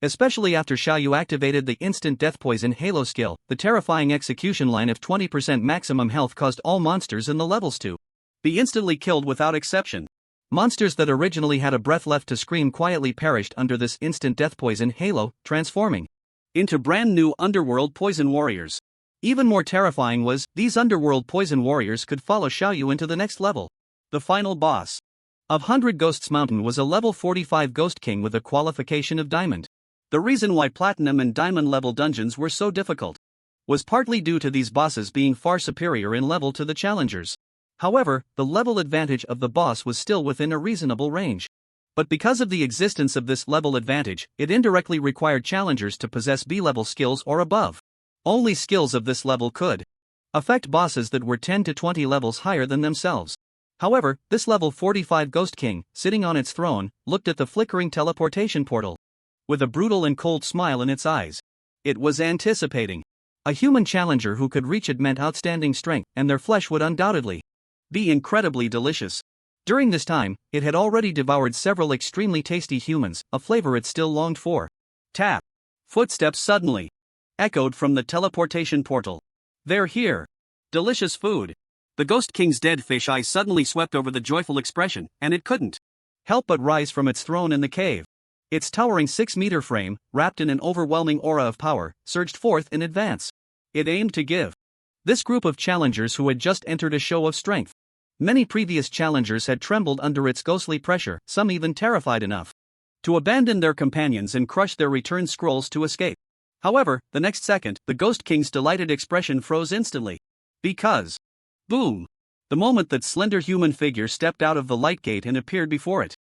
Especially after Xiaoyu activated the instant death poison halo skill, the terrifying execution line of 20% maximum health caused all monsters in the levels to be instantly killed without exception. Monsters that originally had a breath left to scream quietly perished under this instant death poison halo, transforming into brand new underworld poison warriors. Even more terrifying was, these underworld poison warriors could follow Xiaoyu into the next level. The final boss of 100 Ghosts Mountain was a level 45 Ghost King with a qualification of Diamond. The reason why Platinum and Diamond level dungeons were so difficult was partly due to these bosses being far superior in level to the challengers. However, the level advantage of the boss was still within a reasonable range. But because of the existence of this level advantage, it indirectly required challengers to possess B-level skills or above. Only skills of this level could affect bosses that were 10 to 20 levels higher than themselves. However, this level 45 Ghost King, sitting on its throne, looked at the flickering teleportation portal with a brutal and cold smile in its eyes. It was anticipating a human challenger who could reach it meant outstanding strength, and their flesh would undoubtedly be incredibly delicious. During this time, it had already devoured several extremely tasty humans, a flavor it still longed for. Tap. Footsteps suddenly echoed from the teleportation portal. They're here. Delicious food. The Ghost King's dead fish eyes suddenly swept over the joyful expression, and it couldn't help but rise from its throne in the cave. Its towering 6-meter frame, wrapped in an overwhelming aura of power, surged forth in advance. It aimed to give this group of challengers who had just entered a show of strength. Many previous challengers had trembled under its ghostly pressure, some even terrified enough to abandon their companions and crush their return scrolls to escape. However, the next second, the Ghost King's delighted expression froze instantly. Because, boom! The moment that slender human figure stepped out of the light gate and appeared before it.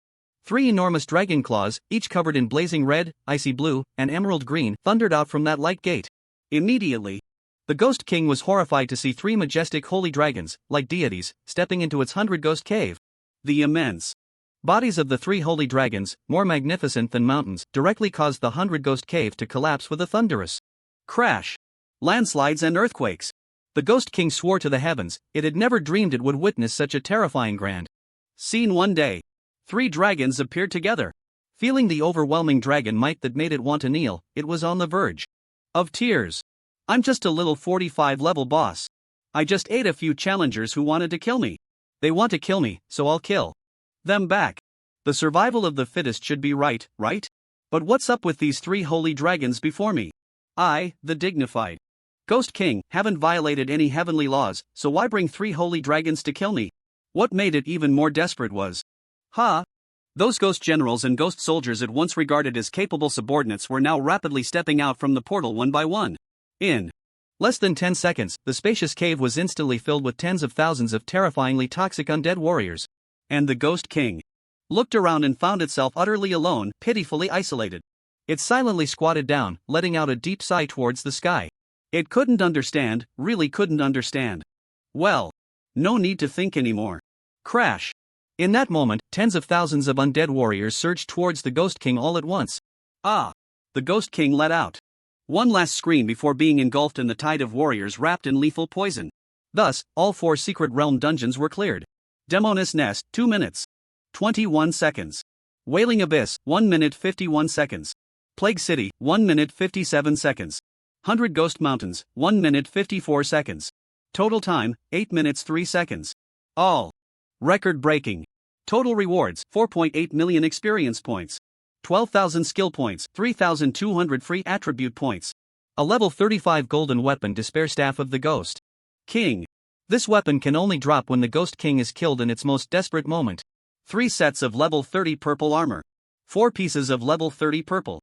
3 enormous dragon claws, each covered in blazing red, icy blue, and emerald green, thundered out from that light gate. Immediately, the Ghost King was horrified to see 3 majestic holy dragons, like deities, stepping into its 100-ghost cave. The immense bodies of the 3 holy dragons, more magnificent than mountains, directly caused the 100-ghost cave to collapse with a thunderous crash. landslides and earthquakes. The Ghost King swore to the heavens, it had never dreamed it would witness such a terrifying grand scene one day. 3 dragons appeared together. Feeling the overwhelming dragon might that made it want to kneel, it was on the verge of tears. I'm just a little 45 level boss. I just ate a few challengers who wanted to kill me. They want to kill me, so I'll kill them back. The survival of the fittest should be right? But what's up with these 3 holy dragons before me? I, the dignified Ghost King, haven't violated any heavenly laws, so why bring 3 holy dragons to kill me? What made it even more desperate was, those ghost generals and ghost soldiers at once regarded as capable subordinates were now rapidly stepping out from the portal one by one. In less than 10 seconds, the spacious cave was instantly filled with tens of thousands of terrifyingly toxic undead warriors. And the Ghost King looked around and found itself utterly alone, pitifully isolated. It silently squatted down, letting out a deep sigh towards the sky. It couldn't understand, really couldn't understand. Well, no need to think anymore. Crash. In that moment, tens of thousands of undead warriors surged towards the Ghost King all at once. The Ghost King let out one last scream before being engulfed in the tide of warriors wrapped in lethal poison. Thus, all 4 secret realm dungeons were cleared. Demoness Nest, 2 minutes. 21 seconds. Wailing Abyss, 1 minute 51 seconds. Plague City, 1 minute 57 seconds. 100 Ghost Mountains, 1 minute 54 seconds. Total time, 8 minutes 3 seconds. All record-breaking. Total rewards, 4.8 million experience points. 12,000 skill points, 3,200 free attribute points. A level 35 golden weapon Despair Staff of the Ghost King. This weapon can only drop when the Ghost King is killed in its most desperate moment. 3 sets of level 30 purple armor. 4 pieces of level 30 purple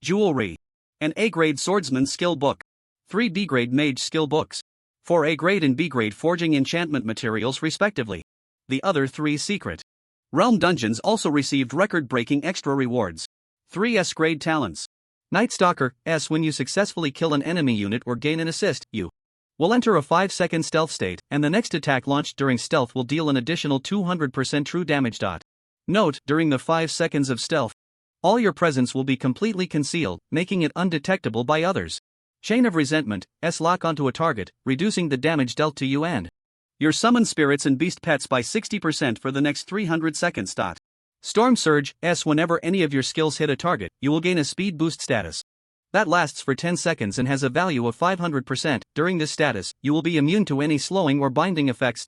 jewelry. An A-grade swordsman skill book. 3 B-grade mage skill books. 4 A-grade and B-grade forging enchantment materials respectively. The other 3 secret realm dungeons also received record-breaking extra rewards. 3 S-grade talents. Night Stalker S. When you successfully kill an enemy unit or gain an assist, you will enter a 5-second stealth state, and the next attack launched during stealth will deal an additional 200% true damage. Note, during the 5 seconds of stealth, all your presence will be completely concealed, making it undetectable by others. Chain of Resentment S. Lock onto a target, reducing the damage dealt to you and your summon spirits and beast pets by 60% for the next 300 seconds. Storm Surge S. Whenever any of your skills hit a target, you will gain a speed boost status. That lasts for 10 seconds and has a value of 500%. During this status, you will be immune to any slowing or binding effects.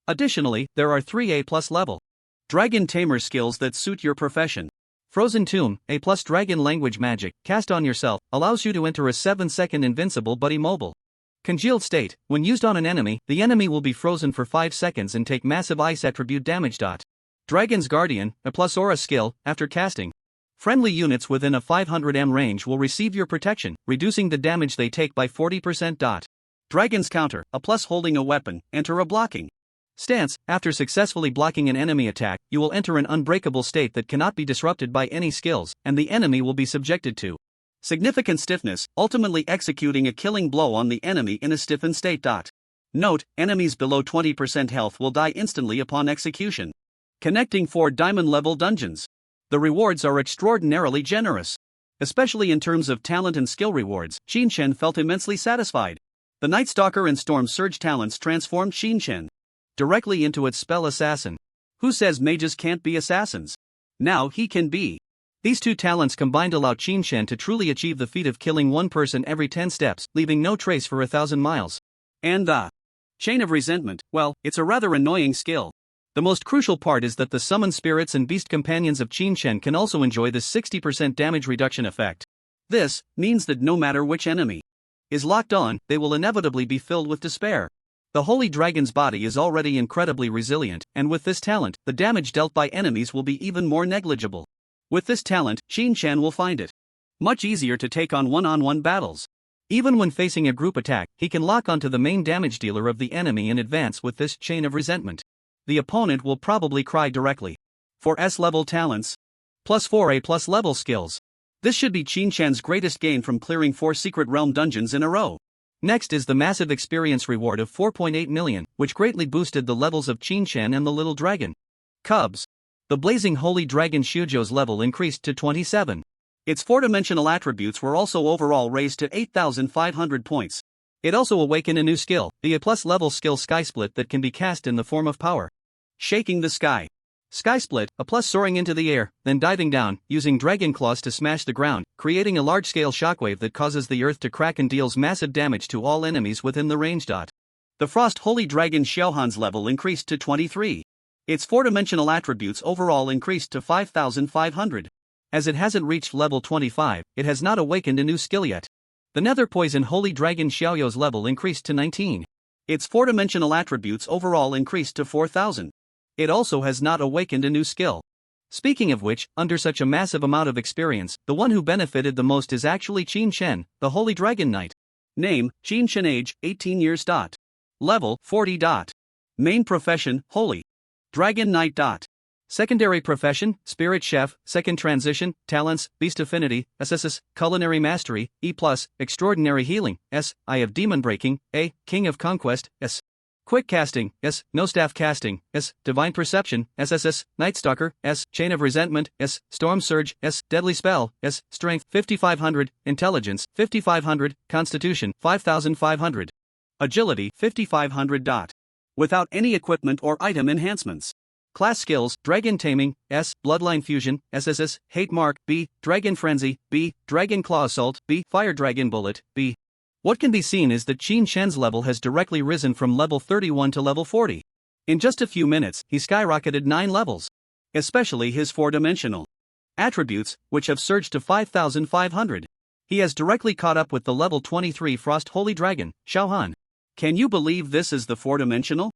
Additionally, there are 3 A+ level Dragon Tamer skills that suit your profession. Frozen Tomb, A+ Dragon Language Magic, cast on yourself, allows you to enter a 7-second invincible but immobile Congealed State. When used on an enemy, the enemy will be frozen for 5 seconds and take massive ice attribute damage. Dragon's Guardian, A+ Aura skill, after casting, friendly units within a 500 m range will receive your protection, reducing the damage they take by 40%. Dragon's Counter, A+ Holding a weapon, enter a blocking stance. After successfully blocking an enemy attack, you will enter an unbreakable state that cannot be disrupted by any skills, and the enemy will be subjected to significant stiffness, ultimately executing a killing blow on the enemy in a stiffened state. Note, enemies below 20% health will die instantly upon execution. Connecting 4 diamond-level dungeons. The rewards are extraordinarily generous. Especially in terms of talent and skill rewards, Xinshen felt immensely satisfied. The Night Stalker and Storm Surge talents transformed Xinshen directly into its spell assassin. Who says mages can't be assassins? Now he can be. These 2 talents combined allow Xinshen to truly achieve the feat of killing 1 person every 10 steps, leaving no trace for 1,000 miles. And the Chain of Resentment, well, it's a rather annoying skill. The most crucial part is that the summoned spirits and beast companions of Xinshen can also enjoy the 60% damage reduction effect. This means that no matter which enemy is locked on, they will inevitably be filled with despair. The Holy Dragon's body is already incredibly resilient, and with this talent, the damage dealt by enemies will be even more negligible. With this talent, Xinshen will find it much easier to take on one-on-one battles. Even when facing a group attack, he can lock onto the main damage dealer of the enemy in advance with this Chain of Resentment. The opponent will probably cry directly. For S-level talents, plus 4 A+ level skills. This should be Xinshen's greatest gain from clearing 4 secret realm dungeons in a row. Next is the massive experience reward of 4.8 million, which greatly boosted the levels of Xinshen and the Little Dragon Cubs. The Blazing Holy Dragon Shujo's level increased to 27. Its 4-dimensional attributes were also overall raised to 8,500 points. It also awakened a new skill, the A+ level skill Sky Split that can be cast in the form of power. Shaking the sky. Sky Split, A+ soaring into the air, then diving down, using dragon claws to smash the ground, creating a large-scale shockwave that causes the earth to crack and deals massive damage to all enemies within the range. The Frost Holy Dragon Xiaohan's level increased to 23. Its 4-dimensional attributes overall increased to 5,500. As it hasn't reached level 25, it has not awakened a new skill yet. The Nether Poison Holy Dragon Xiaoyu's level increased to 19. Its 4-dimensional attributes overall increased to 4,000. It also has not awakened a new skill. Speaking of which, under such a massive amount of experience, the one who benefited the most is actually Qin Shen, the Holy Dragon Knight. Name, Qin Shen. Age, 18 years. Level, 40. Main profession, Holy Dragon Knight. Secondary profession, Spirit Chef. Second transition, Talents, Beast Affinity, SSS, Culinary Mastery, E+, Extraordinary Healing, S, Eye of Demon Breaking, A, King of Conquest, S. Quick Casting, S, No Staff Casting, S, Divine Perception, SSS, Night Stalker, S, Chain of Resentment, S, Storm Surge, S, Deadly Spell, S, Strength, 5500, Intelligence, 5500, Constitution, 5500. Agility, 5500. Without any equipment or item enhancements. Class skills, Dragon Taming, S, Bloodline Fusion, SSS, Hate Mark, B, Dragon Frenzy, B, Dragon Claw Assault, B, Fire Dragon Bullet, B. What can be seen is that Qin Shen's level has directly risen from level 31 to level 40. In just a few minutes, he skyrocketed 9 levels. Especially his 4-dimensional attributes, which have surged to 5,500. He has directly caught up with the level 23 Frost Holy Dragon, Xiaohan. Can you believe this is the 4-dimensional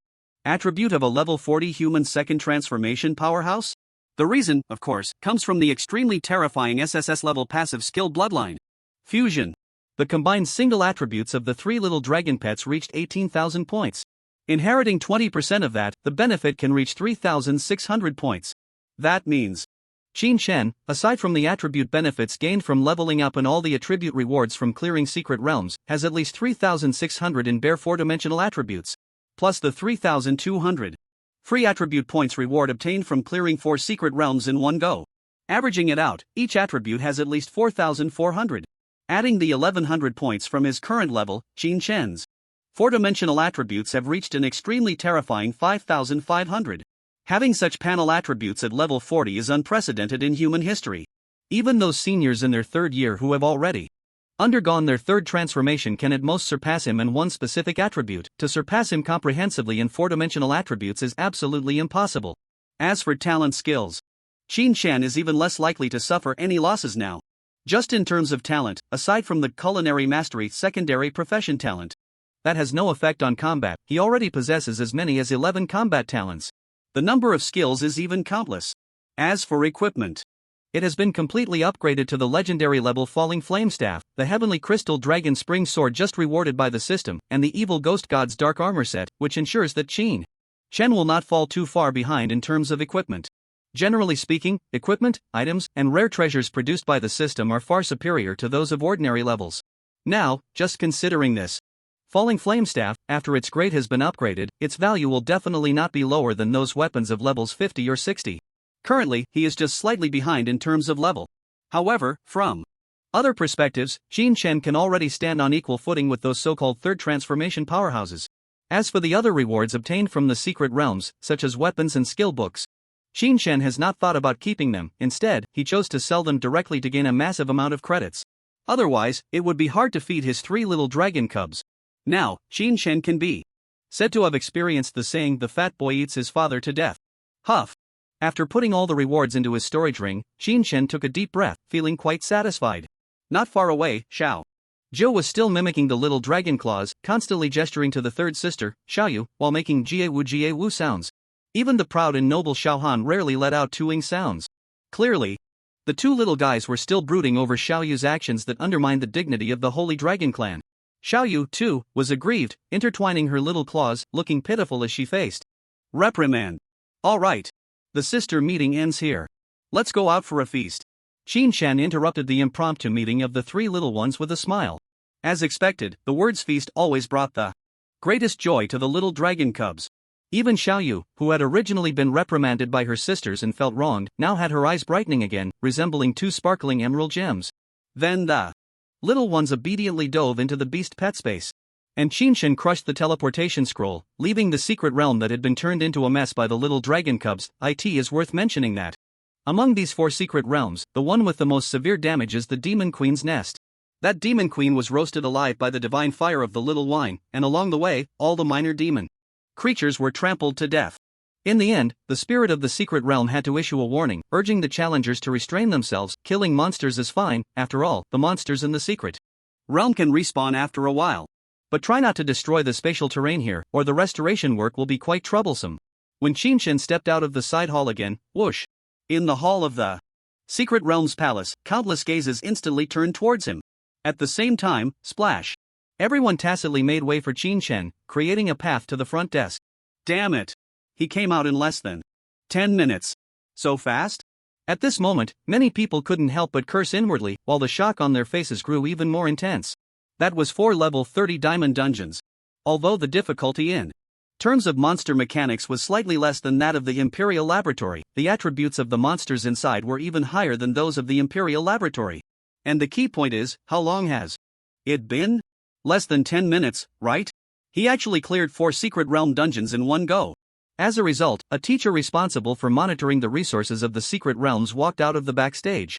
attribute of a level 40 human second transformation powerhouse? The reason, of course, comes from the extremely terrifying SSS level passive skill Bloodline Fusion. The combined single attributes of the 3 little dragon pets reached 18,000 points. Inheriting 20% of that, the benefit can reach 3,600 points. That means Qin Shen, aside from the attribute benefits gained from leveling up and all the attribute rewards from clearing secret realms, has at least 3,600 in bare 4-dimensional attributes. Plus the 3,200 free attribute points reward obtained from clearing 4 secret realms in one go. Averaging it out, each attribute has at least 4,400. Adding the 1,100 points from his current level, Qin Shen's 4-dimensional attributes have reached an extremely terrifying 5,500. Having such panel attributes at level 40 is unprecedented in human history. Even those seniors in their 3rd year who have already undergone their 3rd transformation can at most surpass him in one specific attribute. To surpass him comprehensively in 4-dimensional attributes is absolutely impossible. As for talent skills, Qin Shen is even less likely to suffer any losses now. Just in terms of talent, aside from the Culinary Mastery secondary profession talent, that has no effect on combat, he already possesses as many as 11 combat talents. The number of skills is even countless. As for equipment, it has been completely upgraded to the legendary level Falling Flame Staff, the Heavenly Crystal Dragon Spring Sword just rewarded by the system, and the Evil Ghost God's Dark Armor set, which ensures that Qin Shen will not fall too far behind in terms of equipment. Generally speaking, equipment, items, and rare treasures produced by the system are far superior to those of ordinary levels. Now, just considering this, Falling Flame Staff, after its grade has been upgraded, its value will definitely not be lower than those weapons of levels 50 or 60. Currently, he is just slightly behind in terms of level. However, from other perspectives, Qin Shen can already stand on equal footing with those so-called 3rd transformation powerhouses. As for the other rewards obtained from the secret realms, such as weapons and skill books, Qin Shen has not thought about keeping them. Instead, he chose to sell them directly to gain a massive amount of credits. Otherwise, it would be hard to feed his 3 little dragon cubs. Now, Qin Shen can be said to have experienced the saying, "The fat boy eats his father to death." Huff. After putting all the rewards into his storage ring, Qin Shen took a deep breath, feeling quite satisfied. Not far away, Xiao Zhou was still mimicking the little dragon claws, constantly gesturing to the 3rd sister, Xiaoyu, while making jie wu sounds. Even the proud and noble Xiaohan rarely let out tooing sounds. Clearly, the 2 little guys were still brooding over Xiaoyu's actions that undermined the dignity of the Holy Dragon Clan. Xiaoyu, too, was aggrieved, intertwining her little claws, looking pitiful as she faced reprimand. All right. The sister meeting ends here. Let's go out for a feast. Qin Shen interrupted the impromptu meeting of the 3 little ones with a smile. As expected, the words feast always brought the greatest joy to the little dragon cubs. Even Xiaoyu, who had originally been reprimanded by her sisters and felt wronged, now had her eyes brightening again, resembling 2 sparkling emerald gems. Then the little ones obediently dove into the beast pet space. and Chinshin crushed the teleportation scroll, leaving the secret realm that had been turned into a mess by the little dragon cubs. It is worth mentioning that among these 4 secret realms, the one with the most severe damage is the Demon Queen's nest. That Demon Queen was roasted alive by the divine fire of the little wine, and along the way, all the minor demon creatures were trampled to death. In the end, the spirit of the secret realm had to issue a warning, urging the challengers to restrain themselves. Killing monsters is fine, after all, the monsters in the secret realm can respawn after a while. But try not to destroy the spatial terrain here, or the restoration work will be quite troublesome. When Chinshin stepped out of the side hall again, whoosh! In the hall of the secret realm's palace, countless gazes instantly turned towards him. At the same time, splash! Everyone tacitly made way for Chinshin, creating a path to the front desk. Damn it! He came out in less than 10 minutes. So fast? At this moment, many people couldn't help but curse inwardly, while the shock on their faces grew even more intense. That was 4 level 30 diamond dungeons. Although the difficulty in terms of monster mechanics was slightly less than that of the Imperial Laboratory, the attributes of the monsters inside were even higher than those of the Imperial Laboratory. And the key point is, how long has it been? Less than 10 minutes, right? He actually cleared 4 secret realm dungeons in one go. As a result, a teacher responsible for monitoring the resources of the secret realms walked out of the backstage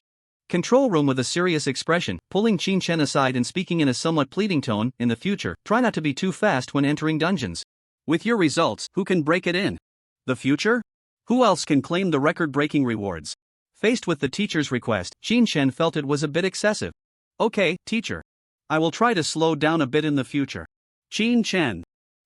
control room with a serious expression, pulling Chinshin aside and speaking in a somewhat pleading tone. In the future, try not to be too fast when entering dungeons. With your results, who can break it in the future? Who else can claim the record-breaking rewards? Faced with the teacher's request, Chinshin felt it was a bit excessive. Okay, teacher. I will try to slow down a bit in the future. Chinshin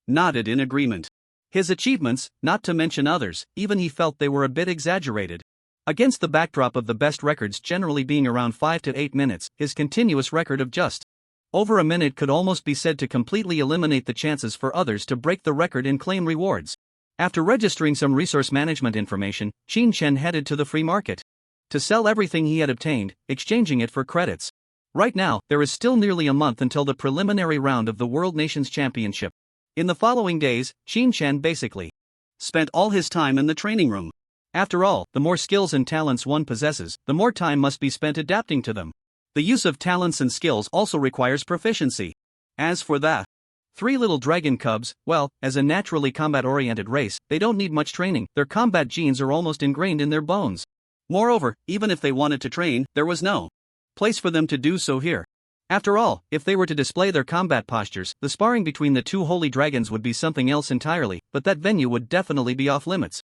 nodded in agreement. His achievements, not to mention others, even he felt they were a bit exaggerated. Against the backdrop of the best records generally being around 5 to 8 minutes, his continuous record of just over a minute could almost be said to completely eliminate the chances for others to break the record and claim rewards. After registering some resource management information, Chinshin headed to the free market to sell everything he had obtained, exchanging it for credits. Right now, there is still nearly a month until the preliminary round of the World Nations Championship. In the following days, Chinshin basically spent all his time in the training room. After all, the more skills and talents one possesses, the more time must be spent adapting to them. The use of talents and skills also requires proficiency. As for the 3 little dragon cubs, well, as a naturally combat-oriented race, they don't need much training. Their combat genes are almost ingrained in their bones. Moreover, even if they wanted to train, there was no place for them to do so here. After all, if they were to display their combat postures, the sparring between the 2 holy dragons would be something else entirely, but that venue would definitely be off limits.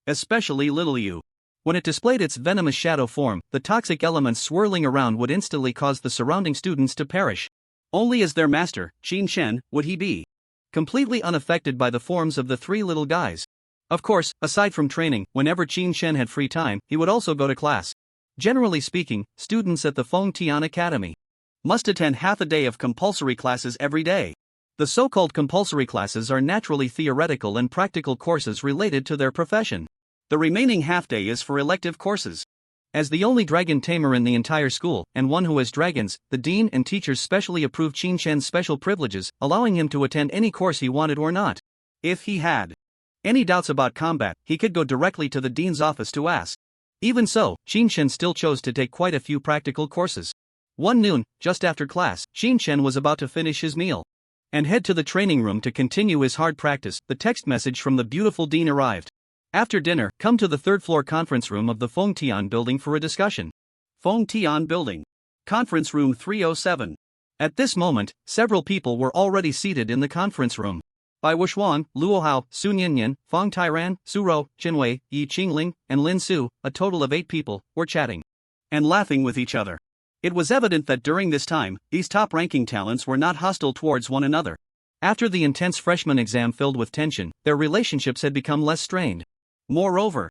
Especially Little Yu. When it displayed its venomous shadow form, the toxic elements swirling around would instantly cause the surrounding students to perish. Only as their master, Chinshin, would he be completely unaffected by the forms of the 3 little guys. Of course, aside from training, whenever Chinshin had free time, he would also go to class. Generally speaking, students at the Fengtian Academy must attend half a day of compulsory classes every day. The so-called compulsory classes are naturally theoretical and practical courses related to their profession. The remaining half day is for elective courses. As the only dragon tamer in the entire school, and one who has dragons, the dean and teachers specially approved Chinshin's special privileges, allowing him to attend any course he wanted or not. If he had any doubts about combat, he could go directly to the dean's office to ask. Even so, Chinshin still chose to take quite a few practical courses. One noon, just after class, Chinshin was about to finish his meal and head to the training room to continue his hard practice. The text message from the beautiful dean arrived. After dinner, come to the 3rd floor conference room of the Fengtian building for a discussion. Fengtian building. Conference room 307. At this moment, several people were already seated in the conference room. Bai Wuxuan, Luo Hao, Sun Yinyan, Fang Tyran, Su Rou, Jinwei, Yi Qingling, and Lin Su, a total of 8 people, were chatting and laughing with each other. It was evident that during this time, these top-ranking talents were not hostile towards one another. After the intense freshman exam filled with tension, their relationships had become less strained. Moreover,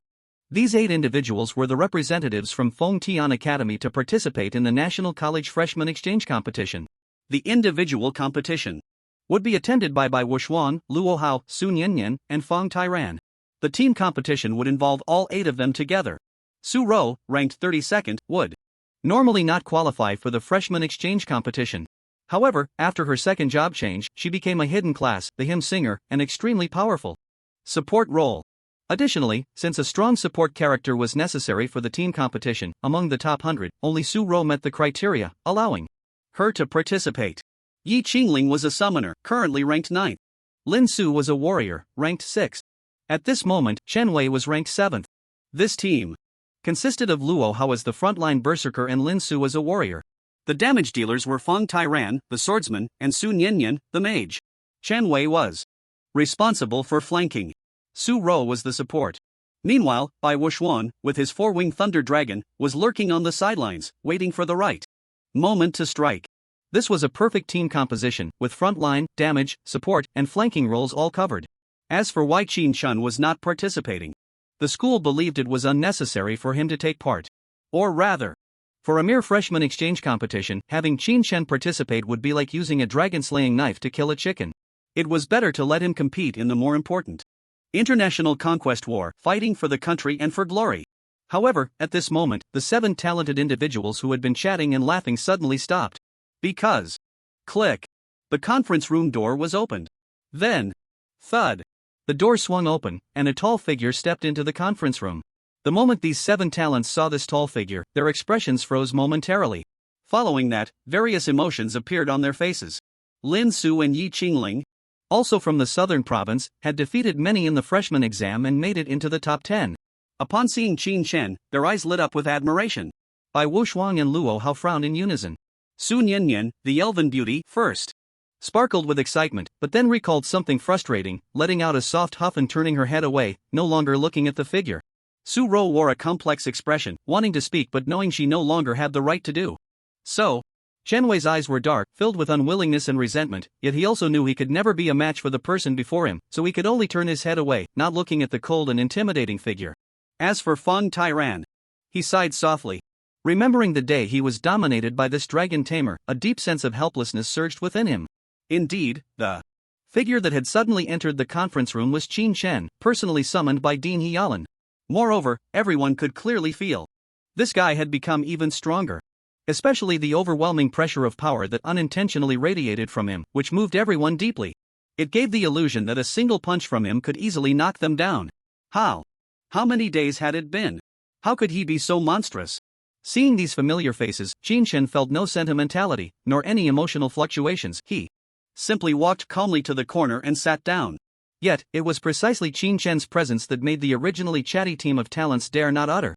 these 8 individuals were the representatives from Fengtian Academy to participate in the National College Freshman Exchange Competition. The individual competition would be attended by Bai Wuxuan, Luo Hao, Sun Yinyan, and Fang Tyran. The team competition would involve all 8 of them together. Su Rou, ranked 32nd, would normally not qualify for the freshman exchange competition. However, after her second job change, she became a hidden class, the hymn singer, and extremely powerful support role. Additionally, since a strong support character was necessary for the team competition, among the top 100, only Su Rou met the criteria, allowing her to participate. Yi Qingling was a summoner, currently ranked 9th. Lin Su was a warrior, ranked 6th. At this moment, Chen Wei was ranked 7th. This team consisted of Luo Hao as the frontline berserker and Lin Su as a warrior. The damage dealers were Feng Tyran, the swordsman, and Su Nianyan, the mage. Chen Wei was responsible for flanking. Su Ro was the support. Meanwhile, Bai Wuxuan, with his four-winged thunder dragon, was lurking on the sidelines, waiting for the right moment to strike. This was a perfect team composition, with frontline, damage, support, and flanking roles all covered. As for why Qin Chun was not participating, the school believed it was unnecessary for him to take part. Or rather, for a mere freshman exchange competition, having Qin Chen participate would be like using a dragon-slaying knife to kill a chicken. It was better to let him compete in the more important international conquest war, fighting for the country and for glory. However, at this moment, the 7 talented individuals who had been chatting and laughing suddenly stopped. Because, click, the conference room door was opened. Then, thud, the door swung open, and a tall figure stepped into the conference room. The moment these 7 talents saw this tall figure, their expressions froze momentarily. Following that, various emotions appeared on their faces. Lin Su and Yi Qingling, also from the southern province, had defeated many in the freshman exam and made it into the top 10. Upon seeing Qin Chen, their eyes lit up with admiration. Bai Wuxuan and Luo Hao frowned in unison. Su Nianyan, the elven beauty, first sparkled with excitement, but then recalled something frustrating, letting out a soft huff and turning her head away, no longer looking at the figure. Su Ro wore a complex expression, wanting to speak but knowing she no longer had the right to do so. Chen Wei's eyes were dark, filled with unwillingness and resentment, yet he also knew he could never be a match for the person before him, so he could only turn his head away, not looking at the cold and intimidating figure. As for Feng Tyran, he sighed softly. Remembering the day he was dominated by this dragon Tamer, a deep sense of helplessness surged within him. Indeed, the figure that had suddenly entered the conference room was Qin Chen, personally summoned by Dean Heyalan. Moreover, everyone could clearly feel this guy had become even stronger. Especially the overwhelming pressure of power that unintentionally radiated from him, which moved everyone deeply. It gave the illusion that a single punch from him could easily knock them down. How many days had it been? How could he be so monstrous? Seeing these familiar faces, Qin Chen felt no sentimentality, nor any emotional fluctuations. He simply walked calmly to the corner and sat down. Yet, it was precisely Qin Chen's presence that made the originally chatty team of talents dare not utter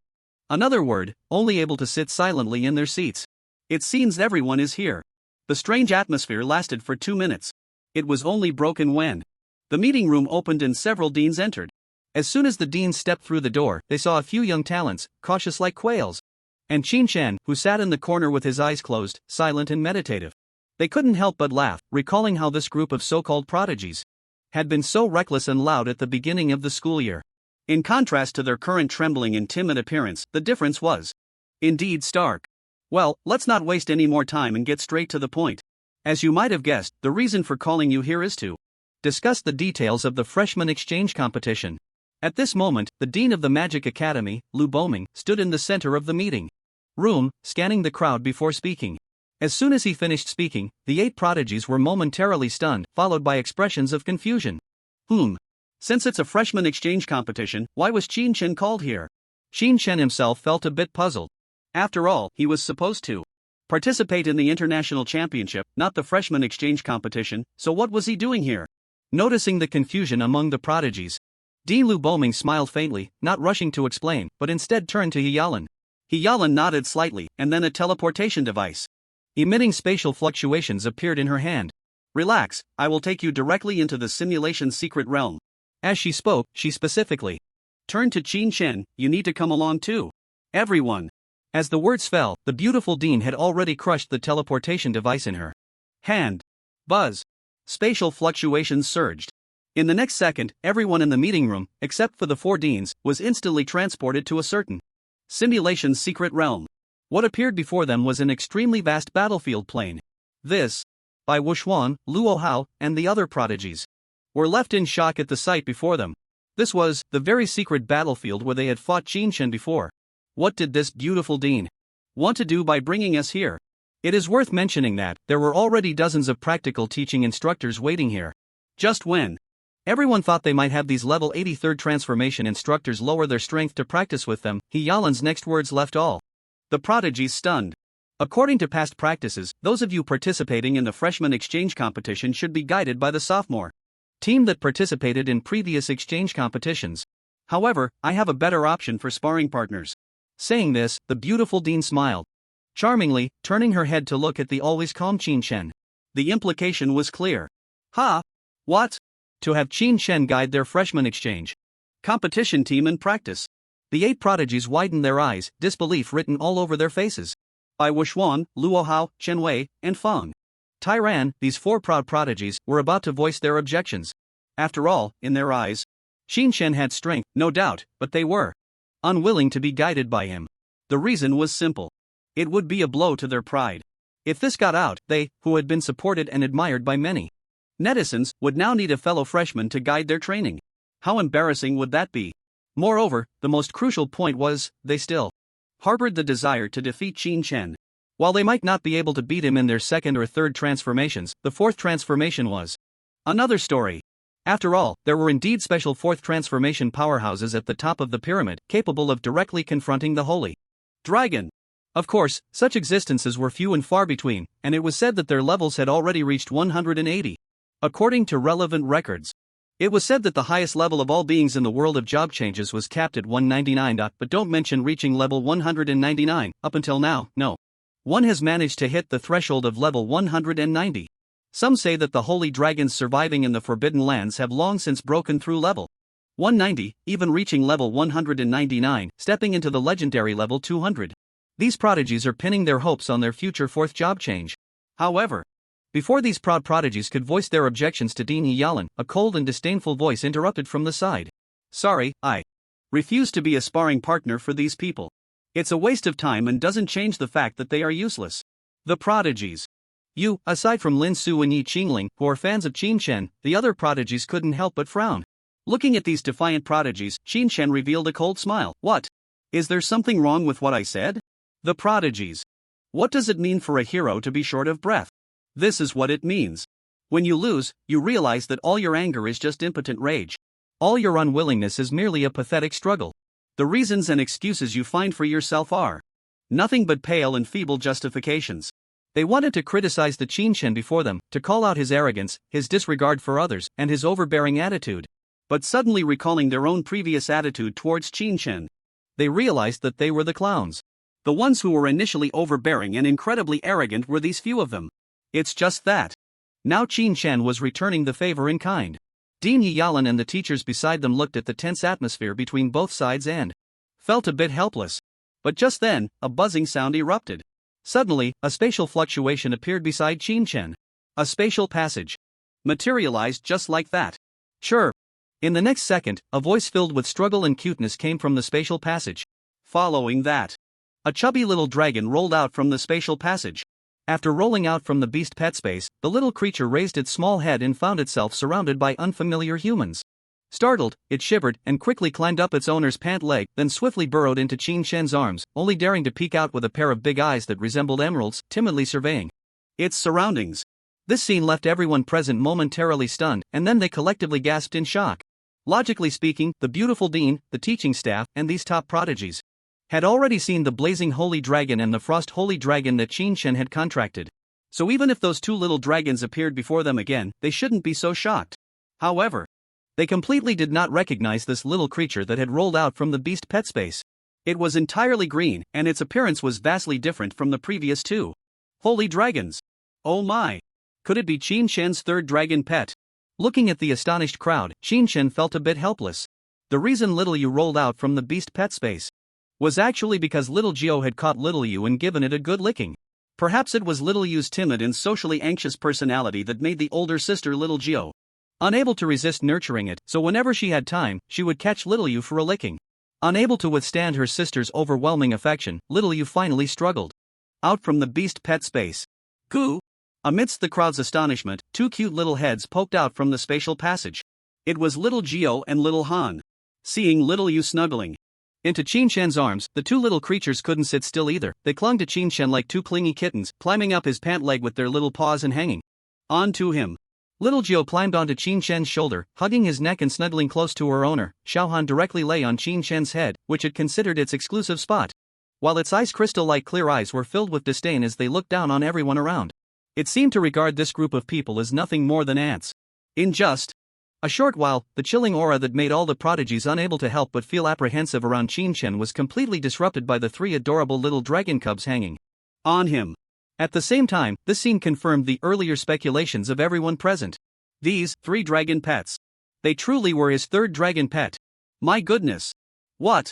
another word, only able to sit silently in their seats. It seems everyone is here. The strange atmosphere lasted for 2 minutes. It was only broken when the meeting room opened and several deans entered. As soon as the deans stepped through the door, they saw a few young talents, cautious like quails, and Qin Chen, who sat in the corner with his eyes closed, silent and meditative. They couldn't help but laugh, recalling how this group of so-called prodigies had been so reckless and loud at the beginning of the school year. In contrast to their current trembling and timid appearance, the difference was indeed stark. Well, let's not waste any more time and get straight to the point. As you might have guessed, the reason for calling you here is to discuss the details of the freshman exchange competition. At this moment, the dean of the Magic Academy, Lu Boming, stood in the center of the meeting room, scanning the crowd before speaking. As soon as he finished speaking, the 8 prodigies were momentarily stunned, followed by expressions of confusion. Since it's a freshman exchange competition, why was Qin Chen called here? Qin Chen himself felt a bit puzzled. After all, he was supposed to participate in the international championship, not the freshman exchange competition, so what was he doing here? Noticing the confusion among the prodigies, Dean Lu Boming smiled faintly, not rushing to explain, but instead turned to Heyalan. Heyalan nodded slightly, and then a teleportation device emitting spatial fluctuations appeared in her hand. Relax, I will take you directly into the simulation's secret realm. As she spoke, she specifically turned to Qin Chen, you need to come along too. Everyone. As the words fell, the beautiful dean had already crushed the teleportation device in her hand. Buzz. Spatial fluctuations surged. In the next second, everyone in the meeting room, except for the 4 deans, was instantly transported to a certain simulation's secret realm. What appeared before them was an extremely vast battlefield plain. This, by Wuxuan, Luo Hao, and the other prodigies, were left in shock at the sight before them. This was the very secret battlefield where they had fought Qin Chen before. What did this beautiful dean want to do by bringing us here? It is worth mentioning that there were already dozens of practical teaching instructors waiting here. Just when everyone thought they might have these level 83rd transformation instructors lower their strength to practice with them, Heyalan's next words left all the prodigies stunned. According to past practices, those of you participating in the freshman exchange competition should be guided by the sophomore team that participated in previous exchange competitions. However, I have a better option for sparring partners. Saying this, the beautiful Dean smiled charmingly, turning her head to look at the always calm Qin Shen. The implication was clear. Ha! What? To have Qin Shen guide their freshman exchange competition team in practice. The 8 prodigies widened their eyes, disbelief written all over their faces. By Wushuan, Luohao, Chenwei, and Feng Tyran, these 4 proud prodigies were about to voice their objections. After all, in their eyes, Qin Shen had strength, no doubt, but they were unwilling to be guided by him. The reason was simple. It would be a blow to their pride. If this got out, they, who had been supported and admired by many netizens, would now need a fellow freshman to guide their training. How embarrassing would that be? Moreover, the most crucial point was, they still harbored the desire to defeat Qin Shen. While they might not be able to beat him in their second or third transformations, the 4th transformation was another story. After all, there were indeed special 4th transformation powerhouses at the top of the pyramid, capable of directly confronting the Holy Dragon. Of course, such existences were few and far between, and it was said that their levels had already reached 180. According to relevant records, it was said that the highest level of all beings in the world of job changes was capped at 199. But don't mention reaching level 199, up until now, no one has managed to hit the threshold of level 190. Some say that the holy dragons surviving in the Forbidden Lands have long since broken through level 190, even reaching level 199, stepping into the legendary level 200. These prodigies are pinning their hopes on their future 4th job change. However, before these proud prodigies could voice their objections to Dean Yalan, a cold and disdainful voice interrupted from the side. Sorry, I refuse to be a sparring partner for these people. It's a waste of time and doesn't change the fact that they are useless. The prodigies. You, aside from Lin Su and Yi Qingling, who are fans of Qin Shen, the other prodigies couldn't help but frown. Looking at these defiant prodigies, Qin Shen revealed a cold smile. What? Is there something wrong with what I said? The prodigies. What does it mean for a hero to be short of breath? This is what it means. When you lose, you realize that all your anger is just impotent rage. All your unwillingness is merely a pathetic struggle. The reasons and excuses you find for yourself are nothing but pale and feeble justifications. They wanted to criticize the Qin Shen before them, to call out his arrogance, his disregard for others, and his overbearing attitude. But suddenly recalling their own previous attitude towards Qin Shen, they realized that they were the clowns. The ones who were initially overbearing and incredibly arrogant were these few of them. It's just that now Qin Shen was returning the favor in kind. Dean Yalan and the teachers beside them looked at the tense atmosphere between both sides and felt a bit helpless. But just then, a buzzing sound erupted. Suddenly, a spatial fluctuation appeared beside Qin Shen. A spatial passage materialized just like that. Sure. In the next second, a voice filled with struggle and cuteness came from the spatial passage. Following that, a chubby little dragon rolled out from the spatial passage. After rolling out from the beast pet space, the little creature raised its small head and found itself surrounded by unfamiliar humans. Startled, it shivered and quickly climbed up its owner's pant leg, then swiftly burrowed into Qin Shen's arms, only daring to peek out with a pair of big eyes that resembled emeralds, timidly surveying its surroundings. This scene left everyone present momentarily stunned, and then they collectively gasped in shock. Logically speaking, the beautiful dean, the teaching staff, and these top prodigies had already seen the blazing holy dragon and the frost holy dragon that Qin Shen had contracted. So even if those 2 little dragons appeared before them again, they shouldn't be so shocked. However, they completely did not recognize this little creature that had rolled out from the beast pet space. It was entirely green, and its appearance was vastly different from the previous 2 holy dragons. Oh my! Could it be Qin Shen's 3rd dragon pet? Looking at the astonished crowd, Qin Shen felt a bit helpless. The reason Little Yu rolled out from the beast pet space was actually because Little Gio had caught Little Yu and given it a good licking. Perhaps it was Little Yu's timid and socially anxious personality that made the older sister Little Gio unable to resist nurturing it, so whenever she had time, she would catch Little Yu for a licking. Unable to withstand her sister's overwhelming affection, Little Yu finally struggled out from the beast pet space. Goo! Amidst the crowd's astonishment, 2 cute little heads poked out from the spatial passage. It was Little Gio and Little Han. Seeing Little Yu snuggling into Qin Shen's arms, the 2 little creatures couldn't sit still either. They clung to Qin Shen like 2 clingy kittens, climbing up his pant leg with their little paws and hanging on to him. Little Gio climbed onto Qin Shen's shoulder, hugging his neck and snuggling close to her owner. Xiaohan directly lay on Qin Shen's head, which it considered its exclusive spot. while its ice crystal-like clear eyes were filled with disdain as they looked down on everyone around. It seemed to regard this group of people as nothing more than ants. In just a short while, the chilling aura that made all the prodigies unable to help but feel apprehensive around Qin was completely disrupted by the three adorable little dragon cubs hanging on him. At the same time, this scene confirmed the earlier speculations of everyone present. These three dragon pets. They truly were his third dragon pet. My goodness. What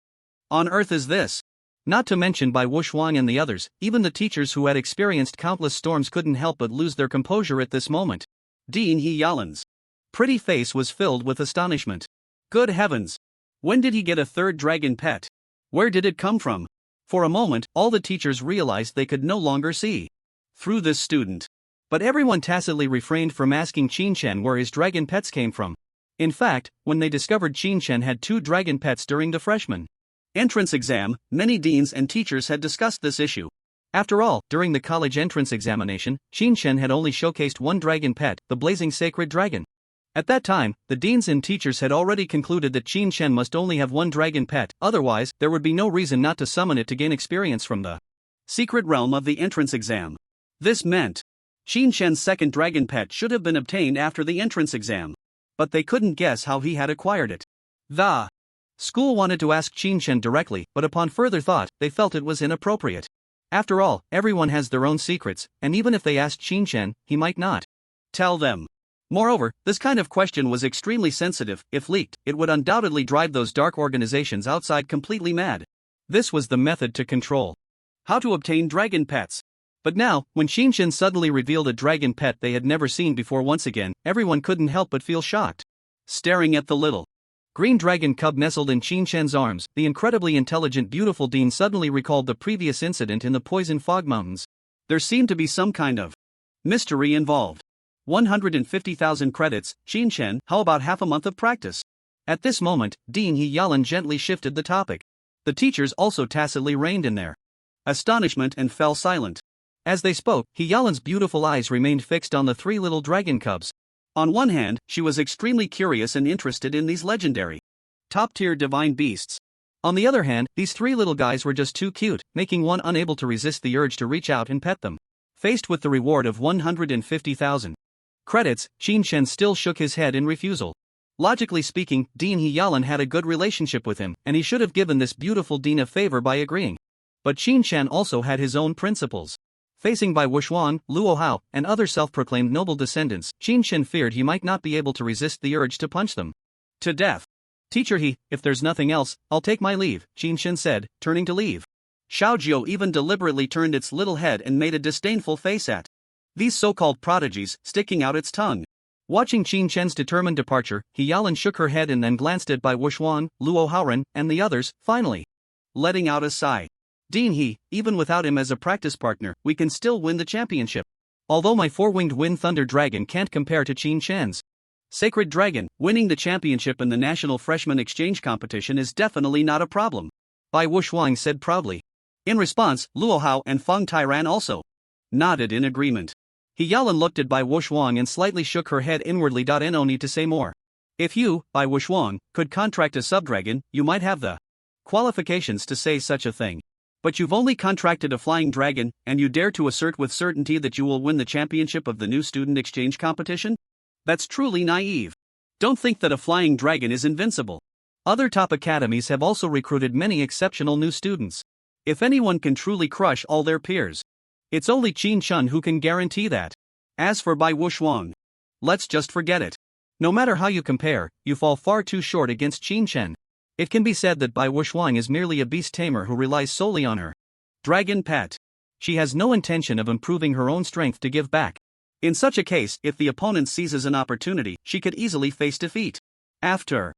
on earth is this? Not to mention by Wuxuang and the others, even the teachers who had experienced countless storms couldn't help but lose their composure at this moment. Dean He Yalan's pretty face was filled with astonishment. Good heavens! When did he get a third dragon pet? Where did it come from? For a moment, all the teachers realized they could no longer see through this student. But everyone tacitly refrained from asking Qin where his dragon pets came from. In fact, when they discovered Qin had two dragon pets during the freshman entrance exam, many deans and teachers had discussed this issue. After all, during the college entrance examination, Qin had only showcased one dragon pet, the blazing sacred dragon. At that time, the deans and teachers had already concluded that Qin must only have one dragon pet, otherwise, there would be no reason not to summon it to gain experience from the secret realm of the entrance exam. This meant Qin's second dragon pet should have been obtained after the entrance exam. But they couldn't guess how he had acquired it. The school wanted to ask Qin directly, but upon further thought, they felt it was inappropriate. After all, everyone has their own secrets, and even if they asked Qin, he might not tell them. Moreover, this kind of question was extremely sensitive. If leaked, it would undoubtedly drive those dark organizations outside completely mad. This was the method to control how to obtain dragon pets. But now, when Qin suddenly revealed a dragon pet they had never seen before once again, everyone couldn't help but feel shocked. Staring at the little green dragon cub nestled in Qin's arms, the incredibly intelligent beautiful dean suddenly recalled the previous incident in the Poison Fog Mountains. There seemed to be some kind of mystery involved. 150,000 credits, Qin, how about half a month of practice? At this moment, Dean He Yalan gently shifted the topic. The teachers also tacitly reined in their astonishment and fell silent. As they spoke, He Yalan's beautiful eyes remained fixed on the three little dragon cubs. On one hand, she was extremely curious and interested in these legendary, top-tier divine beasts. On the other hand, these three little guys were just too cute, making one unable to resist the urge to reach out and pet them. Faced with the reward of 150,000 credits, Qin still shook his head in refusal. Logically speaking, Dean He Yalan had a good relationship with him, and he should have given this beautiful dean a favor by agreeing. But Qin also had his own principles. Facing by Wuxuang, Luo Hao, and other self-proclaimed noble descendants, Qin feared he might not be able to resist the urge to punch them to death. Teacher if there's nothing else, I'll take my leave, Qin said, turning to leave. Xiaojiu even deliberately turned its little head and made a disdainful face at these so-called prodigies, sticking out its tongue. Watching Qin's determined departure, He Yalan shook her head and then glanced at Bai Wuxuang, Luo Haoren, and the others, finally letting out a sigh. Dean even without him as a practice partner, we can still win the championship. Although my four-winged wind thunder dragon can't compare to Qin's sacred dragon, winning the championship in the national freshman exchange competition is definitely not a problem, Bai Wuxuang said proudly. In response, Luo Hao and Feng Tyran also nodded in agreement. He Yalan looked at Bai Wuxuang and slightly shook her head inwardly. No need to say more. If you, Bai Wuxuang, could contract a subdragon, you might have the qualifications to say such a thing. But you've only contracted a flying dragon, and you dare to assert with certainty that you will win the championship of the new student exchange competition? That's truly naive. Don't think that a flying dragon is invincible. Other top academies have also recruited many exceptional new students. If anyone can truly crush all their peers, it's only Qin who can guarantee that. As for Bai Wuxuang, let's just forget it. No matter how you compare, you fall far too short against Qin. It can be said that Bai Wuxuang is merely a beast tamer who relies solely on her dragon pet. She has no intention of improving her own strength to give back. In such a case, if the opponent seizes an opportunity, she could easily face defeat. After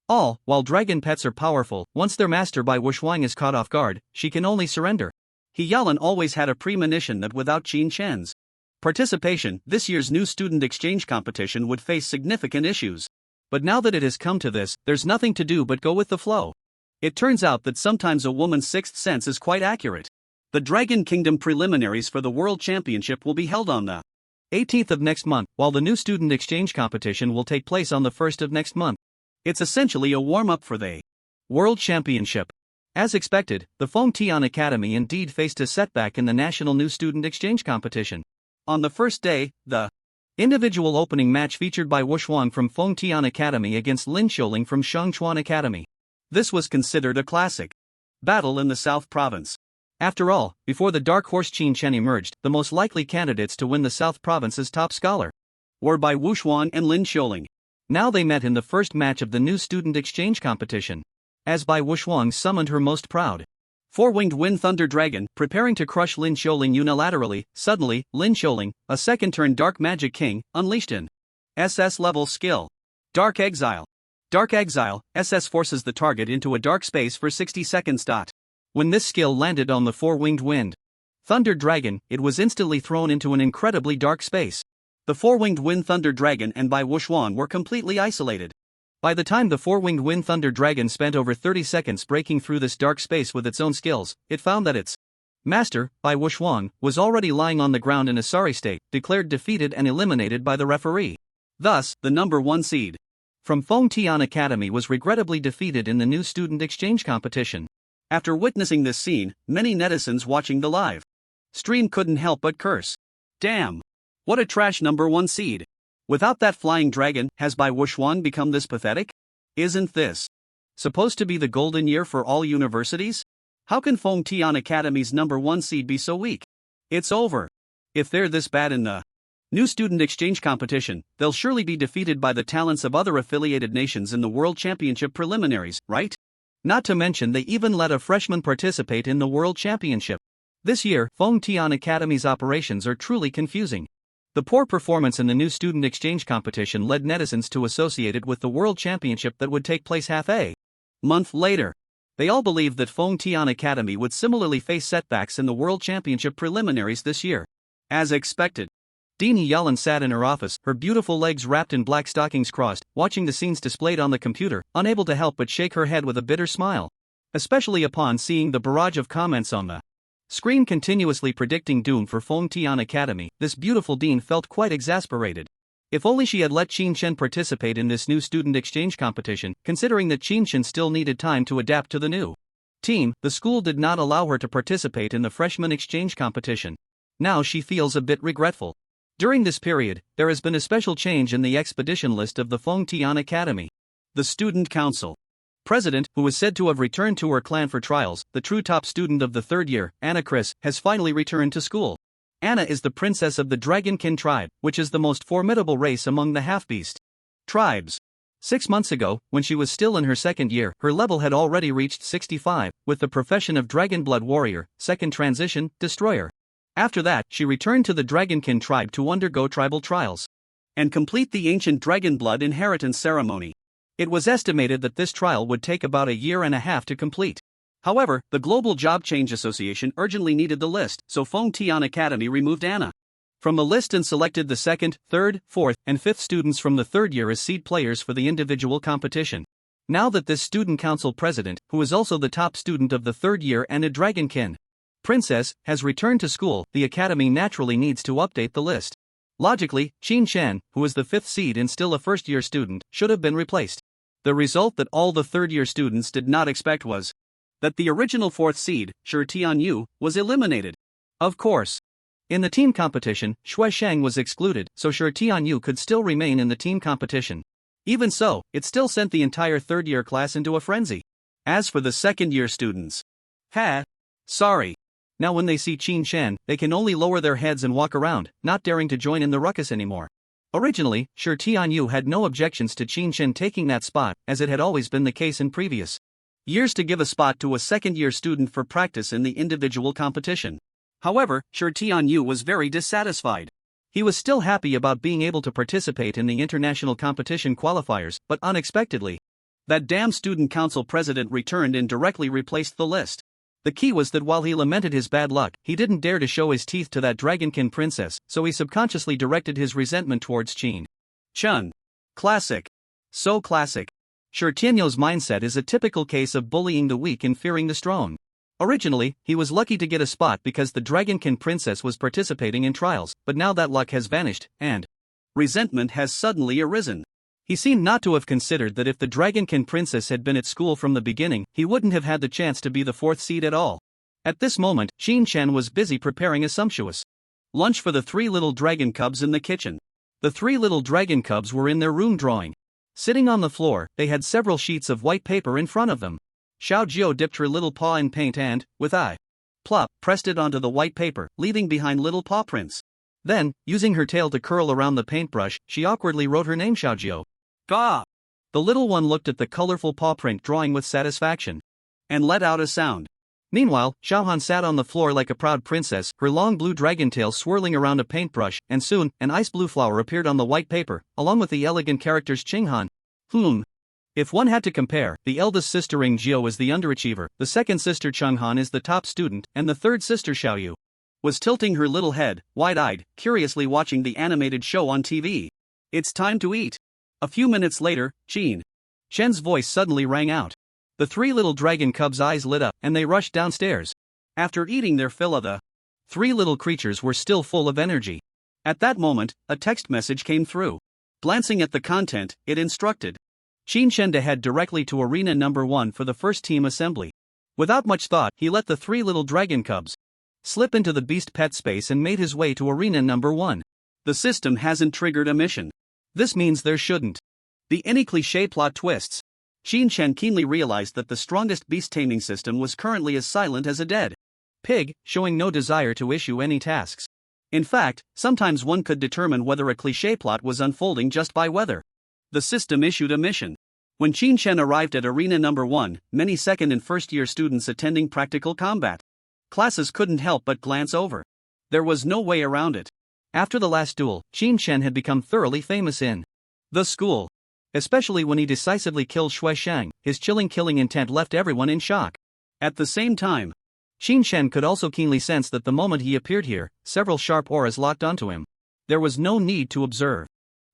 all, while dragon pets are powerful, once their master Bai Wuxuang is caught off guard, she can only surrender. He Yalan always had a premonition that without Qin's participation, this year's new student exchange competition would face significant issues. But now that it has come to this, there's nothing to do but go with the flow. It turns out that sometimes a woman's sixth sense is quite accurate. The Dragon Kingdom preliminaries for the World Championship will be held on the 18th of next month, while the new student exchange competition will take place on the 1st of next month. It's essentially a warm-up for the World Championship. As expected, the Tian Academy indeed faced a setback in the National New Student Exchange Competition. On the first day, the individual opening match featured Bai Wuxuang from Tian Academy against Lin Xiuling from Shangchuan Academy. This was considered a classic battle in the South Province. After all, before the dark horse Qin Chen emerged, the most likely candidates to win the South Province's top scholar were Bai Wuxuang and Lin Xiuling. Now they met in the first match of the New Student Exchange Competition. As Bai Wuxuang summoned her most proud four-winged wind thunder dragon, preparing to crush Lin Xiuling unilaterally, suddenly, Lin Xiuling, a second-turn Dark Magic King, unleashed an SS-level skill. Dark Exile. Dark Exile, SS forces the target into a dark space for 60 seconds. When this skill landed on the four-winged wind thunder dragon, it was instantly thrown into an incredibly dark space. The four-winged wind thunder dragon and Bai Wuxuang were completely isolated. By the time the four-winged wind thunder dragon spent over 30 seconds breaking through this dark space with its own skills, it found that its master, Bai Wuxuang, was already lying on the ground in a sorry state, declared defeated and eliminated by the referee. Thus, the number 1 seed from Tian Academy was regrettably defeated in the New Student Exchange Competition. After witnessing this scene, many netizens watching the live stream couldn't help but curse. Damn! What a trash number 1 seed! Without that flying dragon, has Bai Wuxuang become this pathetic? Isn't this supposed to be the golden year for all universities? How can Tian Academy's number 1 seed be so weak? It's over. If they're this bad in the New Student Exchange Competition, they'll surely be defeated by the talents of other affiliated nations in the World Championship preliminaries, right? Not to mention they even let a freshman participate in the World Championship. This year, Tian Academy's operations are truly confusing. The poor performance in the New Student Exchange Competition led netizens to associate it with the World Championship that would take place half a month later. They all believed that Tian Academy would similarly face setbacks in the World Championship preliminaries this year. As expected, Dini Yalan sat in her office, her beautiful legs wrapped in black stockings crossed, watching the scenes displayed on the computer, unable to help but shake her head with a bitter smile. Especially upon seeing the barrage of comments on the screen continuously predicting doom for Tian Academy, this beautiful dean felt quite exasperated. If only she had let Qin Chen participate in this New Student Exchange Competition, considering that Qin Chen still needed time to adapt to the new team, the school did not allow her to participate in the freshman exchange competition. Now she feels a bit regretful. During this period, there has been a special change in the expedition list of the Tian Academy. The Student Council President, who is said to have returned to her clan for trials, the true top student of the third year, Anna Chris, has finally returned to school. Anna is the princess of the Dragonkin tribe, which is the most formidable race among the half-beast tribes. 6 months ago, when she was still in her second year, her level had already reached 65, with the profession of Dragonblood Warrior, second transition, Destroyer. After that, she returned to the Dragonkin tribe to undergo tribal trials and complete the ancient Dragonblood inheritance ceremony. It was estimated that this trial would take about 1.5 years to complete. However, the Global Job Change Association urgently needed the list, so Tian Academy removed Anna from the list and selected the 2nd, 3rd, 4th, and 5th students from the 3rd year as seed players for the individual competition. Now that this student council president, who is also the top student of the 3rd year and a Dragonkin princess, has returned to school, the academy naturally needs to update the list. Logically, Qin Chen, who is the 5th seed and still a first-year student, should have been replaced. The result that all the third-year students did not expect was that the original 4th seed, Shi Tianyu, was eliminated. Of course. In the team competition, Shui Sheng was excluded, so Shi Tianyu could still remain in the team competition. Even so, it still sent the entire third-year class into a frenzy. As for the second-year students, sorry. Now when they see Qin Chen, they can only lower their heads and walk around, not daring to join in the ruckus anymore. Originally, Shi Tianyu had no objections to Qin Chen taking that spot, as it had always been the case in previous years to give a spot to a second-year student for practice in the individual competition. However, Shi Tianyu was very dissatisfied. He was still happy about being able to participate in the international competition qualifiers, but unexpectedly, that damn student council president returned and directly replaced the list. The key was that while he lamented his bad luck, he didn't dare to show his teeth to that Dragonkin princess, so he subconsciously directed his resentment towards Qin Chen. Classic. So classic. Shi Tianyu's mindset is a typical case of bullying the weak and fearing the strong. Originally, he was lucky to get a spot because the Dragonkin princess was participating in trials, but now that luck has vanished, and resentment has suddenly arisen. He seemed not to have considered that if the Dragonkin princess had been at school from the beginning, he wouldn't have had the chance to be the fourth seed at all. At this moment, Shin-chan was busy preparing a sumptuous lunch for the three little dragon cubs in the kitchen. The three little dragon cubs were in their room drawing. Sitting on the floor, they had several sheets of white paper in front of them. Xiao Jiao dipped her little paw in paint and, with plop, pressed it onto the white paper, leaving behind little paw prints. Then, using her tail to curl around the paintbrush, she awkwardly wrote her name Xiao Jiao. Gah! The little one looked at the colorful paw print drawing with satisfaction and let out a sound. Meanwhile, Xiaohan sat on the floor like a proud princess, her long blue dragon tail swirling around a paintbrush, and soon, an ice blue flower appeared on the white paper, along with the elegant characters Qinghan. If one had to compare, the eldest sister Ring Jiao is the underachiever, the second sister Chenghan is the top student, and the third sister Xiaoyu was tilting her little head, wide-eyed, curiously watching the animated show on TV. It's time to eat. A few minutes later, Shen's voice suddenly rang out. The three little dragon cubs' eyes lit up, and they rushed downstairs. After eating their fill, the three little creatures were still full of energy. At that moment, a text message came through. Glancing at the content, it instructed Shin-chan to head directly to Arena Number 1 for the first team assembly. Without much thought, he let the three little dragon cubs slip into the beast pet space and made his way to Arena Number 1. The system hasn't triggered a mission. This means there shouldn't be any cliché plot twists. Shin-chan keenly realized that the strongest beast taming system was currently as silent as a dead pig, showing no desire to issue any tasks. In fact, sometimes one could determine whether a cliché plot was unfolding just by whether the system issued a mission. When Shin-chan arrived at Arena Number 1, many second and first-year students attending practical combat classes couldn't help but glance over. There was no way around it. After the last duel, Shin-chan had become thoroughly famous in the school. Especially when he decisively killed Shui Shang, his chilling killing intent left everyone in shock. At the same time, Shin-chan could also keenly sense that the moment he appeared here, several sharp auras locked onto him. There was no need to observe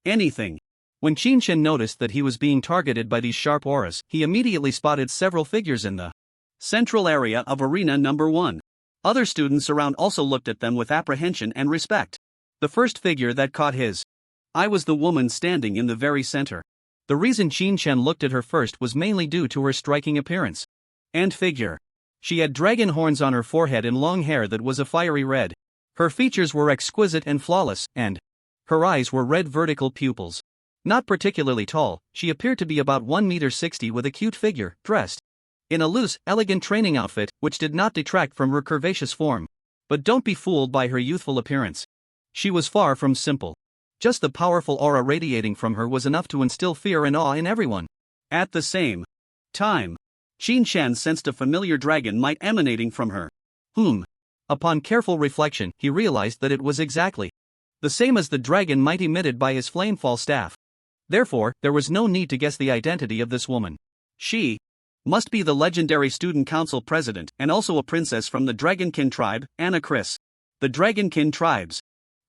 anything. When Shin-chan noticed that he was being targeted by these sharp auras, he immediately spotted several figures in the central area of Arena Number 1. Other students around also looked at them with apprehension and respect. The first figure that caught his eye was the woman standing in the very center. The reason Shin-chan looked at her first was mainly due to her striking appearance and figure. She had dragon horns on her forehead and long hair that was a fiery red. Her features were exquisite and flawless, and her eyes were red vertical pupils. Not particularly tall, she appeared to be about 1.60 m with a cute figure, dressed in a loose, elegant training outfit, which did not detract from her curvaceous form. But don't be fooled by her youthful appearance. She was far from simple. Just the powerful aura radiating from her was enough to instill fear and awe in everyone. At the same time, Shin-chan sensed a familiar dragon might emanating from her. Upon careful reflection, he realized that it was exactly the same as the dragon might emitted by his flamefall staff. Therefore, there was no need to guess the identity of this woman. She must be the legendary student council president and also a princess from the Dragonkin tribe, Anna Chris. The Dragonkin tribe's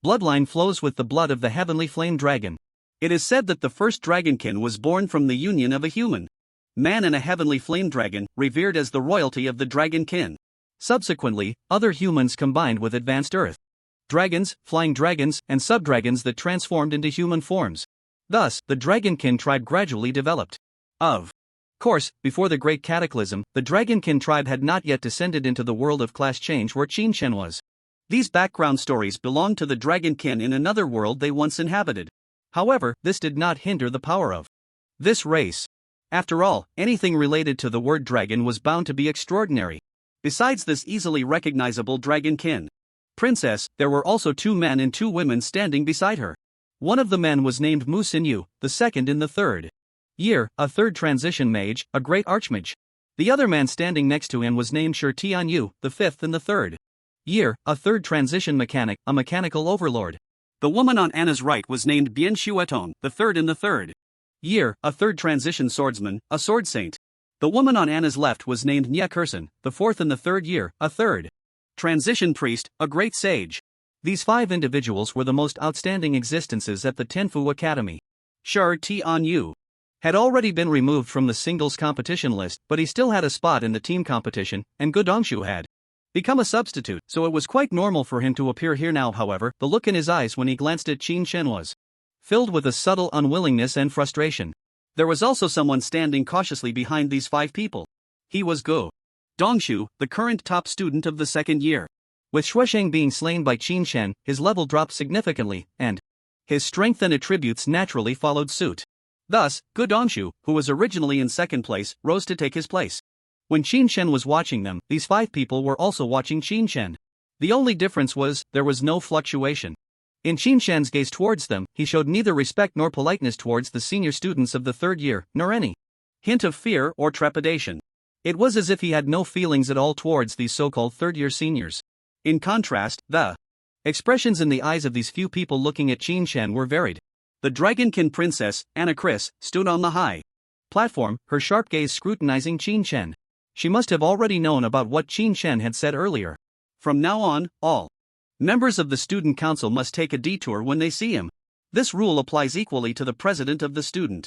bloodline flows with the blood of the heavenly flame dragon. It is said that the first Dragonkin was born from the union of a human man and a heavenly flame dragon, revered as the royalty of the Dragonkin. Subsequently, other humans combined with advanced earth dragons, flying dragons, and subdragons that transformed into human forms. Thus, the Dragonkin tribe gradually developed. Of course, before the Great Cataclysm, the Dragonkin tribe had not yet descended into the world of class change where Shin-chan was. These background stories belonged to the Dragonkin in another world they once inhabited. However, this did not hinder the power of this race. After all, anything related to the word dragon was bound to be extraordinary. Besides this easily recognizable Dragonkin princess, there were also 2 men and 2 women standing beside her. One of the men was named Mu Xinyu, the second in the third year, a third transition mage, a great archmage. The other man standing next to him was named Shi Tianyu, the fifth in the third year, a third transition mechanic, a mechanical overlord. The woman on Anna's right was named Bian Xuetong, the third in the third year, a third transition swordsman, a sword saint. The woman on Anna's left was named Nya Kursen, the fourth in the third year, a third transition priest, a great sage. These 5 individuals were the most outstanding existences at the Tenfu Academy. Shi Tianyu had already been removed from the singles competition list, but he still had a spot in the team competition, and Gu Dongshu had become a substitute, so it was quite normal for him to appear here now. However, the look in his eyes when he glanced at Shin-chan was filled with a subtle unwillingness and frustration. There was also someone standing cautiously behind these 5 people. He was Go Dongshu, the current top student of the second year. With Shuesheng being slain by Qin Shen, his level dropped significantly, and his strength and attributes naturally followed suit. Thus, Go Dongshu, who was originally in second place, rose to take his place. When Qin Shen was watching them, these 5 people were also watching Qin Shen. The only difference was, there was no fluctuation. In Qin Shen's gaze towards them, he showed neither respect nor politeness towards the senior students of the third year, nor any hint of fear or trepidation. It was as if he had no feelings at all towards these so-called third-year seniors. In contrast, the expressions in the eyes of these few people looking at Qin Shen were varied. The Dragonkin princess, Anna Chris, stood on the high platform, her sharp gaze scrutinizing Qin Shen. She must have already known about what Qin Shen had said earlier. From now on, all members of the student council must take a detour when they see him. This rule applies equally to the president of the student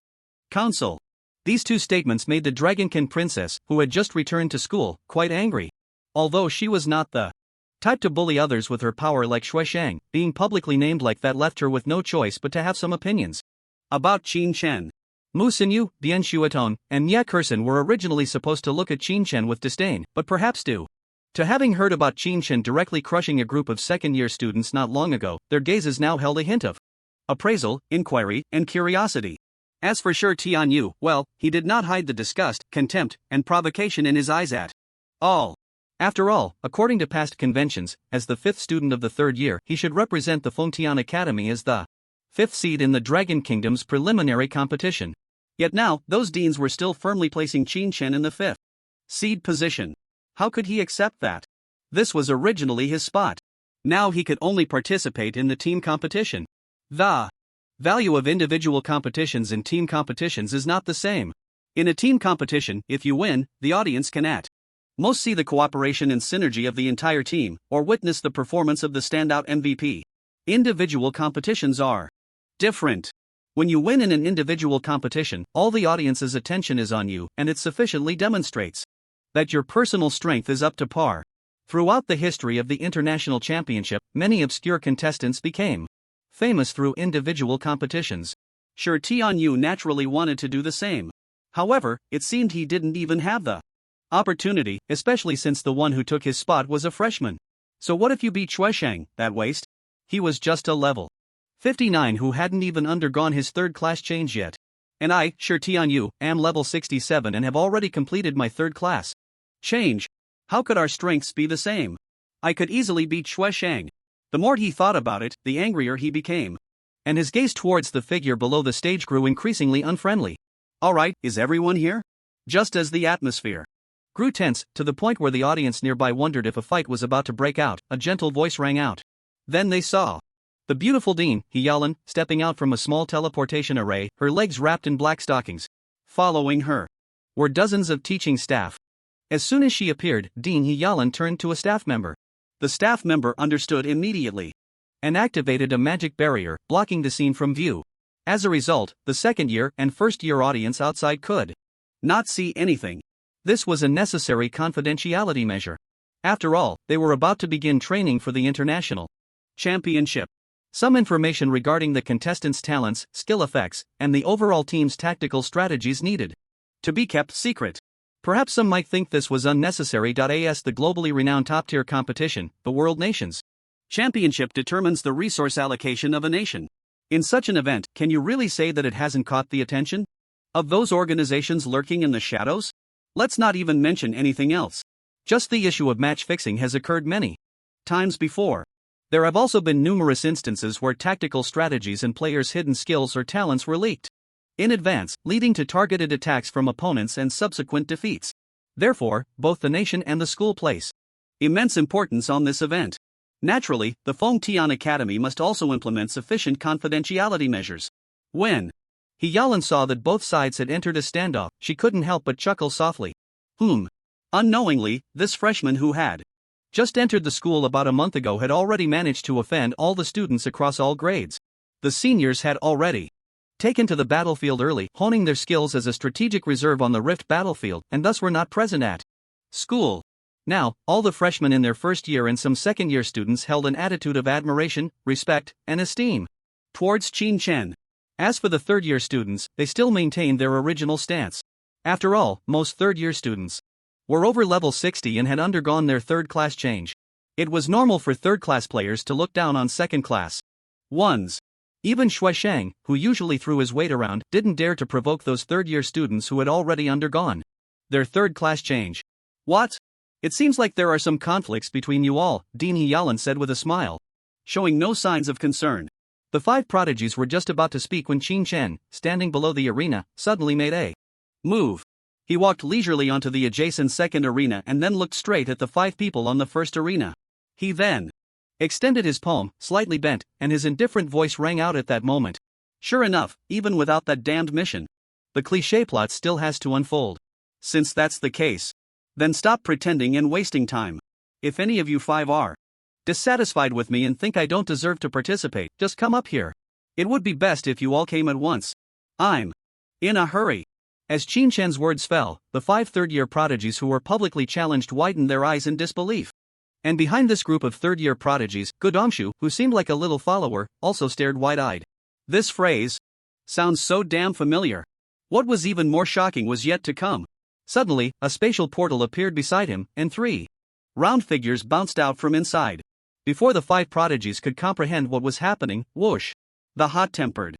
council. These 2 statements made the Dragonkin princess, who had just returned to school, quite angry. Although she was not the type to bully others with her power like Shuesheng, being publicly named like that left her with no choice but to have some opinions. About Qin Shen, Mu Xinyu, Dian Shuaton, and Nye Kursen were originally supposed to look at Qin Shen with disdain, but perhaps due to having heard about Qin Shen directly crushing a group of second-year students not long ago, their gazes now held a hint of appraisal, inquiry, and curiosity. As for Shi Tianyu, well, he did not hide the disgust, contempt, and provocation in his eyes at all. After all, according to past conventions, as the 5th student of the third year, he should represent the Fengtian Academy as the 5th seed in the Dragon Kingdom's preliminary competition. Yet now, those deans were still firmly placing Qin Shen in the 5th seed position. How could he accept that? This was originally his spot. Now he could only participate in the team competition. The value of individual competitions and team competitions is not the same. In a team competition, if you win, the audience can at most see the cooperation and synergy of the entire team, or witness the performance of the standout MVP. Individual competitions are different. When you win in an individual competition, all the audience's attention is on you, and it sufficiently demonstrates that your personal strength is up to par. Throughout the history of the International Championship, many obscure contestants became famous through individual competitions. Shi Tianyu naturally wanted to do the same. However, it seemed he didn't even have the opportunity, especially since the one who took his spot was a freshman. So what if you beat Shuesheng, that waste? He was just a level 59 who hadn't even undergone his 3rd class change yet. And I, Shi Tianyu, am level 67 and have already completed my 3rd class change. How could our strengths be the same? I could easily beat Shuesheng. The more he thought about it, the angrier he became. And his gaze towards the figure below the stage grew increasingly unfriendly. Alright, is everyone here? Just as the atmosphere grew tense, to the point where the audience nearby wondered if a fight was about to break out, a gentle voice rang out. Then they saw the beautiful Dean, Hyalan, stepping out from a small teleportation array, her legs wrapped in black stockings. Following her were dozens of teaching staff. As soon as she appeared, Dean Hyalan turned to a staff member. The staff member understood immediately and activated a magic barrier, blocking the scene from view. As a result, the second-year and first-year audience outside could not see anything. This was a necessary confidentiality measure. After all, they were about to begin training for the International Championship. Some information regarding the contestants' talents, skill effects, and the overall team's tactical strategies needed to be kept secret. Perhaps some might think this was unnecessary. As the globally renowned top-tier competition, the World Nations Championship determines the resource allocation of a nation. In such an event, can you really say that it hasn't caught the attention of those organizations lurking in the shadows? Let's not even mention anything else. Just the issue of match fixing has occurred many times before. There have also been numerous instances where tactical strategies and players' hidden skills or talents were leaked in advance, leading to targeted attacks from opponents and subsequent defeats. Therefore, both the nation and the school place immense importance on this event. Naturally, the Fengtian Academy must also implement sufficient confidentiality measures. When Hyalan saw that both sides had entered a standoff, she couldn't help but chuckle softly. Unknowingly, this freshman who had just entered the school about a month ago had already managed to offend all the students across all grades. The seniors had already taken to the battlefield early, honing their skills as a strategic reserve on the Rift battlefield, and thus were not present at school. Now, all the freshmen in their first year and some second-year students held an attitude of admiration, respect, and esteem towards Qin Shen. As for the third-year students, they still maintained their original stance. After all, most third-year students were over level 60 and had undergone their third class change. It was normal for third-class players to look down on second-class ones. Even Shuisheng, who usually threw his weight around, didn't dare to provoke those third-year students who had already undergone their third-class change. What? It seems like there are some conflicts between you all, Dean Yalan said with a smile, showing no signs of concern. The 5 prodigies were just about to speak when Qin Chen, standing below the arena, suddenly made a move. He walked leisurely onto the adjacent second arena and then looked straight at the 5 people on the first arena. He then extended his palm, slightly bent, and his indifferent voice rang out at that moment. Sure enough, even without that damned mission, the cliché plot still has to unfold. Since that's the case, then stop pretending and wasting time. If any of you 5 are dissatisfied with me and think I don't deserve to participate, just come up here. It would be best if you all came at once. I'm in a hurry. As Qin Chen's words fell, the 5 third-year prodigies who were publicly challenged widened their eyes in disbelief. And behind this group of third-year prodigies, Godomshu, who seemed like a little follower, also stared wide-eyed. This phrase sounds so damn familiar. What was even more shocking was yet to come. Suddenly, a spatial portal appeared beside him, and 3 round figures bounced out from inside. Before the 5 prodigies could comprehend what was happening, whoosh! The hot-tempered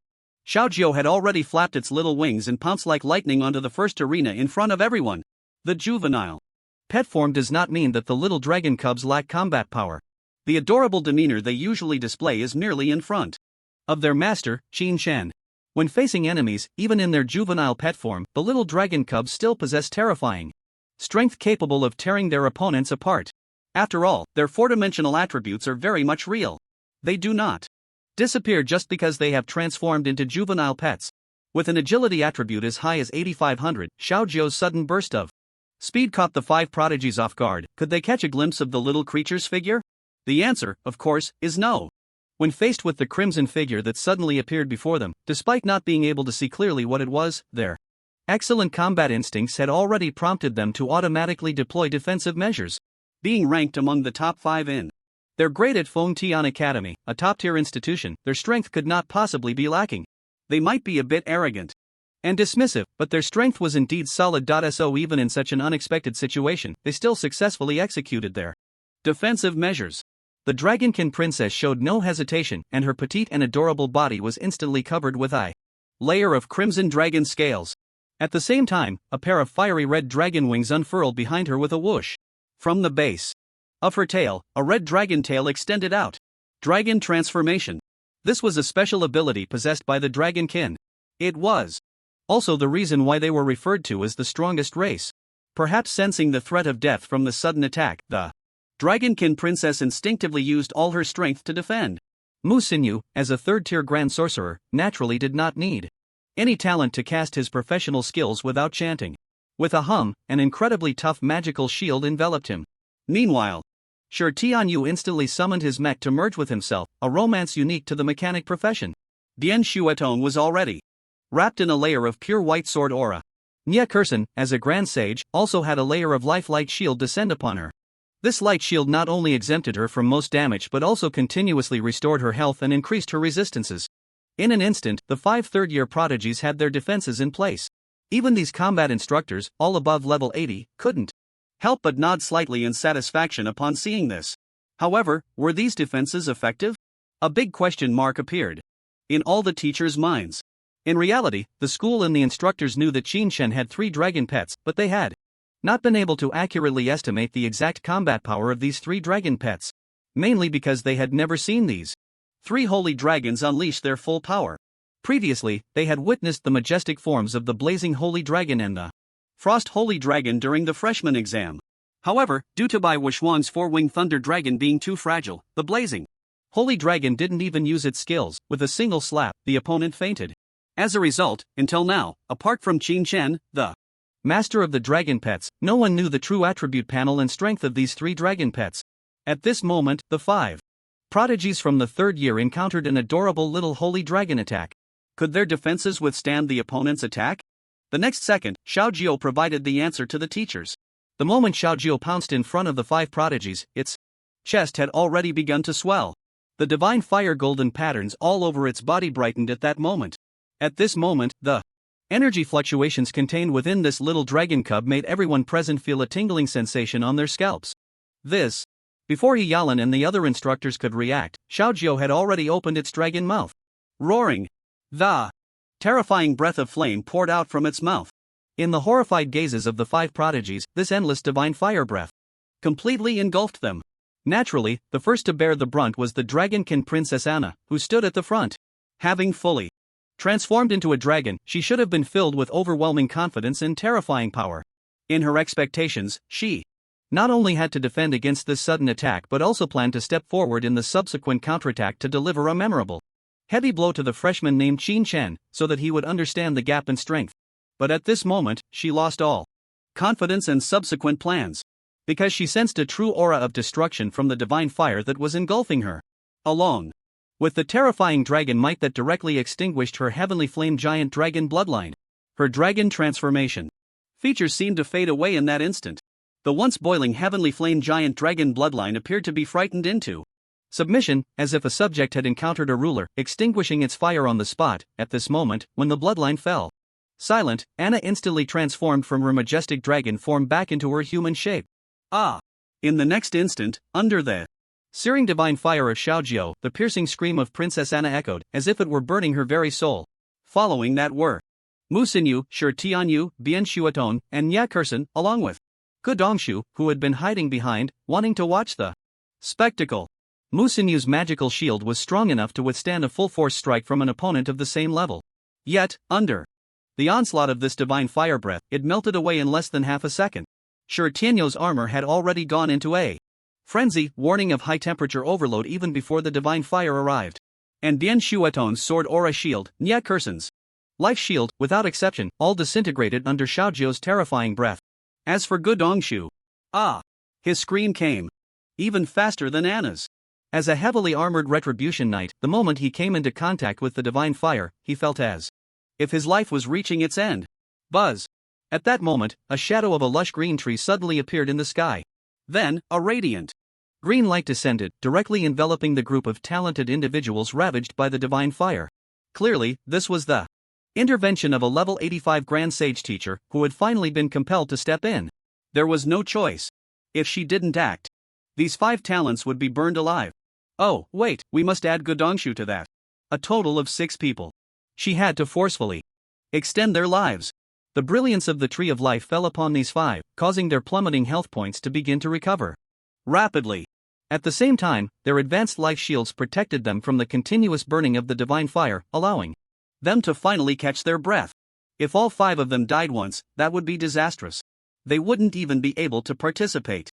Xiaojiu had already flapped its little wings and pounced like lightning onto the first arena in front of everyone. The juvenile pet form does not mean that the little dragon cubs lack combat power. The adorable demeanor they usually display is merely in front of their master, Qin Chen. When facing enemies, even in their juvenile pet form, the little dragon cubs still possess terrifying strength capable of tearing their opponents apart. After all, their 4-dimensional attributes are very much real. They do not disappear just because they have transformed into juvenile pets. With an agility attribute as high as 8500, Xiaojiu's sudden burst of speed caught the 5 prodigies off guard. Could they catch a glimpse of the little creature's figure? The answer, of course, is no. When faced with the crimson figure that suddenly appeared before them, despite not being able to see clearly what it was, their excellent combat instincts had already prompted them to automatically deploy defensive measures. Being ranked among the top 5 in their grade at Feng Tian Academy, a top-tier institution, their strength could not possibly be lacking. They might be a bit arrogant and dismissive, but their strength was indeed solid. So even in such an unexpected situation, they still successfully executed their defensive measures. The Dragonkin princess showed no hesitation, and her petite and adorable body was instantly covered with a layer of crimson dragon scales. At the same time, a pair of fiery red dragon wings unfurled behind her with a whoosh. From the base of her tail, a red dragon tail extended out. Dragon transformation. This was a special ability possessed by the Dragonkin. It was also the reason why they were referred to as the strongest race. Perhaps sensing the threat of death from the sudden attack, the Dragonkin princess instinctively used all her strength to defend. Mu Xinyu, as a third-tier grand sorcerer, naturally did not need any talent to cast his professional skills without chanting. With a hum, an incredibly tough magical shield enveloped him. Meanwhile, Shi Tianyu instantly summoned his mech to merge with himself, a romance unique to the mechanic profession. Dian Shuetong was already wrapped in a layer of pure white sword aura. Nye Kursen, as a grand sage, also had a layer of life-light shield descend upon her. This light shield not only exempted her from most damage but also continuously restored her health and increased her resistances. In an instant, the 5 third-year prodigies had their defenses in place. Even these combat instructors, all above level 80, couldn't help but nod slightly in satisfaction upon seeing this. However, were these defenses effective? A big question mark appeared in all the teachers' minds. In reality, the school and the instructors knew that Qin Chen had 3 dragon pets, but they had not been able to accurately estimate the exact combat power of these 3 dragon pets. Mainly because they had never seen these 3 holy dragons unleash their full power. Previously, they had witnessed the majestic forms of the blazing holy dragon and the frost holy dragon during the freshman exam. However, due to Bai Wuxuang's 4-winged thunder dragon being too fragile, the blazing holy dragon didn't even use its skills. With a single slap, the opponent fainted. As a result, until now, apart from Qin Chen, the master of the dragon pets, no one knew the true attribute panel and strength of these 3 dragon pets. At this moment, the 5 prodigies from the 3rd year encountered an adorable little holy dragon attack. Could their defenses withstand the opponent's attack? The next second, Xiaojiu provided the answer to the teachers. The moment Xiaojiu pounced in front of the 5 prodigies, its chest had already begun to swell. The divine fire golden patterns all over its body brightened at that moment. At this moment, the energy fluctuations contained within this little dragon cub made everyone present feel a tingling sensation on their scalps. This. Before Yalan and the other instructors could react, Xiaojiu had already opened its dragon mouth. Roaring. The terrifying breath of flame poured out from its mouth. In the horrified gazes of the 5 prodigies, this endless divine fire breath completely engulfed them. Naturally, the first to bear the brunt was the dragonkin Princess Anna, who stood at the front. Having fully transformed into a dragon, she should have been filled with overwhelming confidence and terrifying power. In her expectations, she not only had to defend against this sudden attack but also planned to step forward in the subsequent counterattack to deliver a memorable heavy blow to the freshman named Qin Chen, so that he would understand the gap in strength. But at this moment, she lost all confidence and subsequent plans, because she sensed a true aura of destruction from the divine fire that was engulfing her. Along with the terrifying dragon might that directly extinguished her heavenly flame giant dragon bloodline, her dragon transformation features seemed to fade away in that instant. The once boiling heavenly flame giant dragon bloodline appeared to be frightened into submission, as if a subject had encountered a ruler, extinguishing its fire on the spot. At this moment, when the bloodline fell silent, Anna instantly transformed from her majestic dragon form back into her human shape. In the next instant, under the searing divine fire of Xiaojiu, the piercing scream of Princess Anna echoed, as if it were burning her very soul. Following that were Mu Xinyu, Shi Tianyu, Bian Shuaton, and Nya Kursen, along with Gu Dongshu, who had been hiding behind, wanting to watch the spectacle. Mu Xinyu's magical shield was strong enough to withstand a full-force strike from an opponent of the same level. Yet, under the onslaught of this divine fire breath, it melted away in less than half a second. Shi Tianyu's armor had already gone into a frenzy, warning of high-temperature overload even before the divine fire arrived. And Bian Shuaton's sword aura shield, Nya Kursen's life shield, without exception, all disintegrated under Xiaojiu's terrifying breath. As for Gu Dongshu, his scream came even faster than Anna's. As a heavily armored retribution knight, the moment he came into contact with the divine fire, he felt as if his life was reaching its end. Buzz. At that moment, a shadow of a lush green tree suddenly appeared in the sky. Then, a radiant green light descended, directly enveloping the group of talented individuals ravaged by the divine fire. Clearly, this was the intervention of a level 85 Grand Sage teacher, who had finally been compelled to step in. There was no choice. If she didn't act, these 5 talents would be burned alive. Oh, wait, we must add Gu Dongshu to that. A total of 6 people. She had to forcefully extend their lives. The brilliance of the Tree of Life fell upon these 5, causing their plummeting health points to begin to recover rapidly. At the same time, their advanced life shields protected them from the continuous burning of the divine fire, allowing them to finally catch their breath. If all 5 of them died once, that would be disastrous. They wouldn't even be able to participate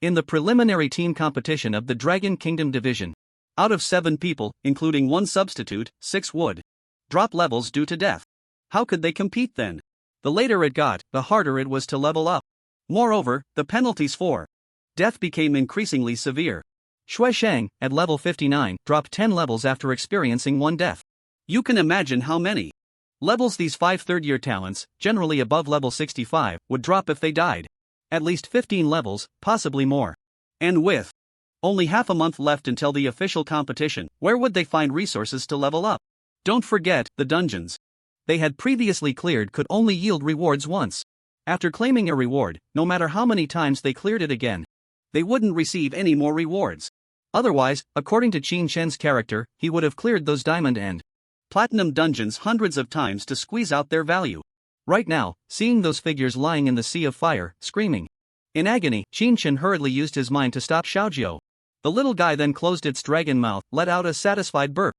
in the preliminary team competition of the Dragon Kingdom Division. Out of 7 people, including 1 substitute, 6 would drop levels due to death. How could they compete then? The later it got, the harder it was to level up. Moreover, the penalties for death became increasingly severe. Shui Shang, at level 59, dropped 10 levels after experiencing 1 death. You can imagine how many levels these 5 third-year talents, generally above level 65, would drop if they died. At least 15 levels, possibly more. And with only half a month left until the official competition, where would they find resources to level up? Don't forget, the dungeons they had previously cleared could only yield rewards once. After claiming a reward, no matter how many times they cleared it again, they wouldn't receive any more rewards. Otherwise, according to Qin Shen's character, he would have cleared those diamond and platinum dungeons hundreds of times to squeeze out their value. Right now, seeing those figures lying in the sea of fire, screaming in agony, Qin Shen hurriedly used his mind to stop Xiaojiu. The little guy then closed its dragon mouth, let out a satisfied burp,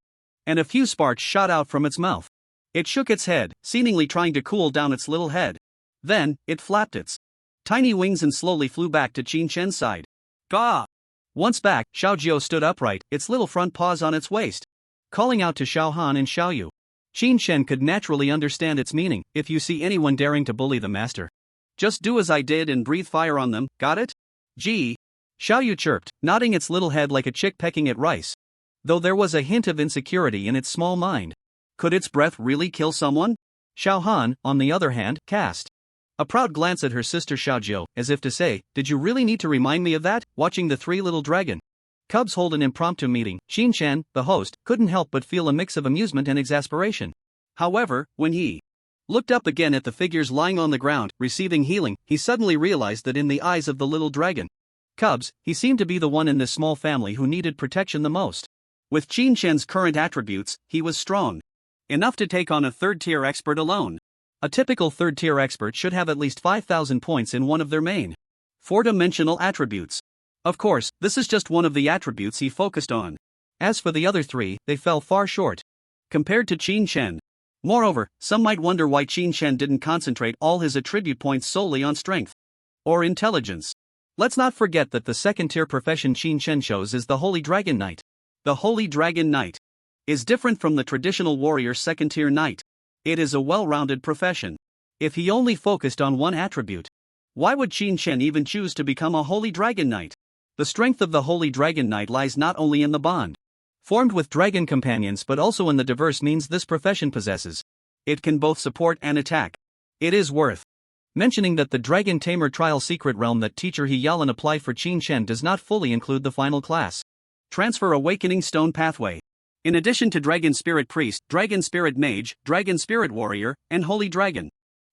and a few sparks shot out from its mouth. It shook its head, seemingly trying to cool down its little head. Then, it flapped its tiny wings and slowly flew back to Qin Shen's side. Gah! Once back, Xiaojiu stood upright, its little front paws on its waist, calling out to Xiao Han and Xiao Yu. Qin Shen could naturally understand its meaning. If you see anyone daring to bully the master, just do as I did and breathe fire on them, got it? Gee. Xiao Yu chirped, nodding its little head like a chick pecking at rice. Though there was a hint of insecurity in its small mind. Could its breath really kill someone? Xiao Han, on the other hand, cast a proud glance at her sister Xiaojiu, as if to say, did you really need to remind me of that? Watching the 3 little dragon cubs hold an impromptu meeting, Qin Shen, the host, couldn't help but feel a mix of amusement and exasperation. However, when he looked up again at the figures lying on the ground, receiving healing, he suddenly realized that in the eyes of the little dragon cubs, he seemed to be the one in this small family who needed protection the most. With Qin Shen's current attributes, he was strong enough to take on a third-tier expert alone. A typical third-tier expert should have at least 5,000 points in one of their main four-dimensional attributes. Of course, this is just one of the attributes he focused on. As for the other three, they fell far short compared to Qin Shen. Moreover, some might wonder why Qin Shen didn't concentrate all his attribute points solely on strength or intelligence. Let's not forget that the second-tier profession Qin Shen shows is the Holy Dragon Knight. The Holy Dragon Knight is different from the traditional warrior second-tier knight. It is a well-rounded profession. If he only focused on one attribute, why would Qin Shen even choose to become a Holy Dragon Knight? The strength of the Holy Dragon Knight lies not only in the bond formed with dragon companions but also in the diverse means this profession possesses. It can both support and attack. It is worth mentioning that the Dragon Tamer trial secret realm that teacher He Yalan applied for Qin Shen does not fully include the final class transfer awakening stone pathway. In addition to Dragon Spirit Priest, Dragon Spirit Mage, Dragon Spirit Warrior, and Holy Dragon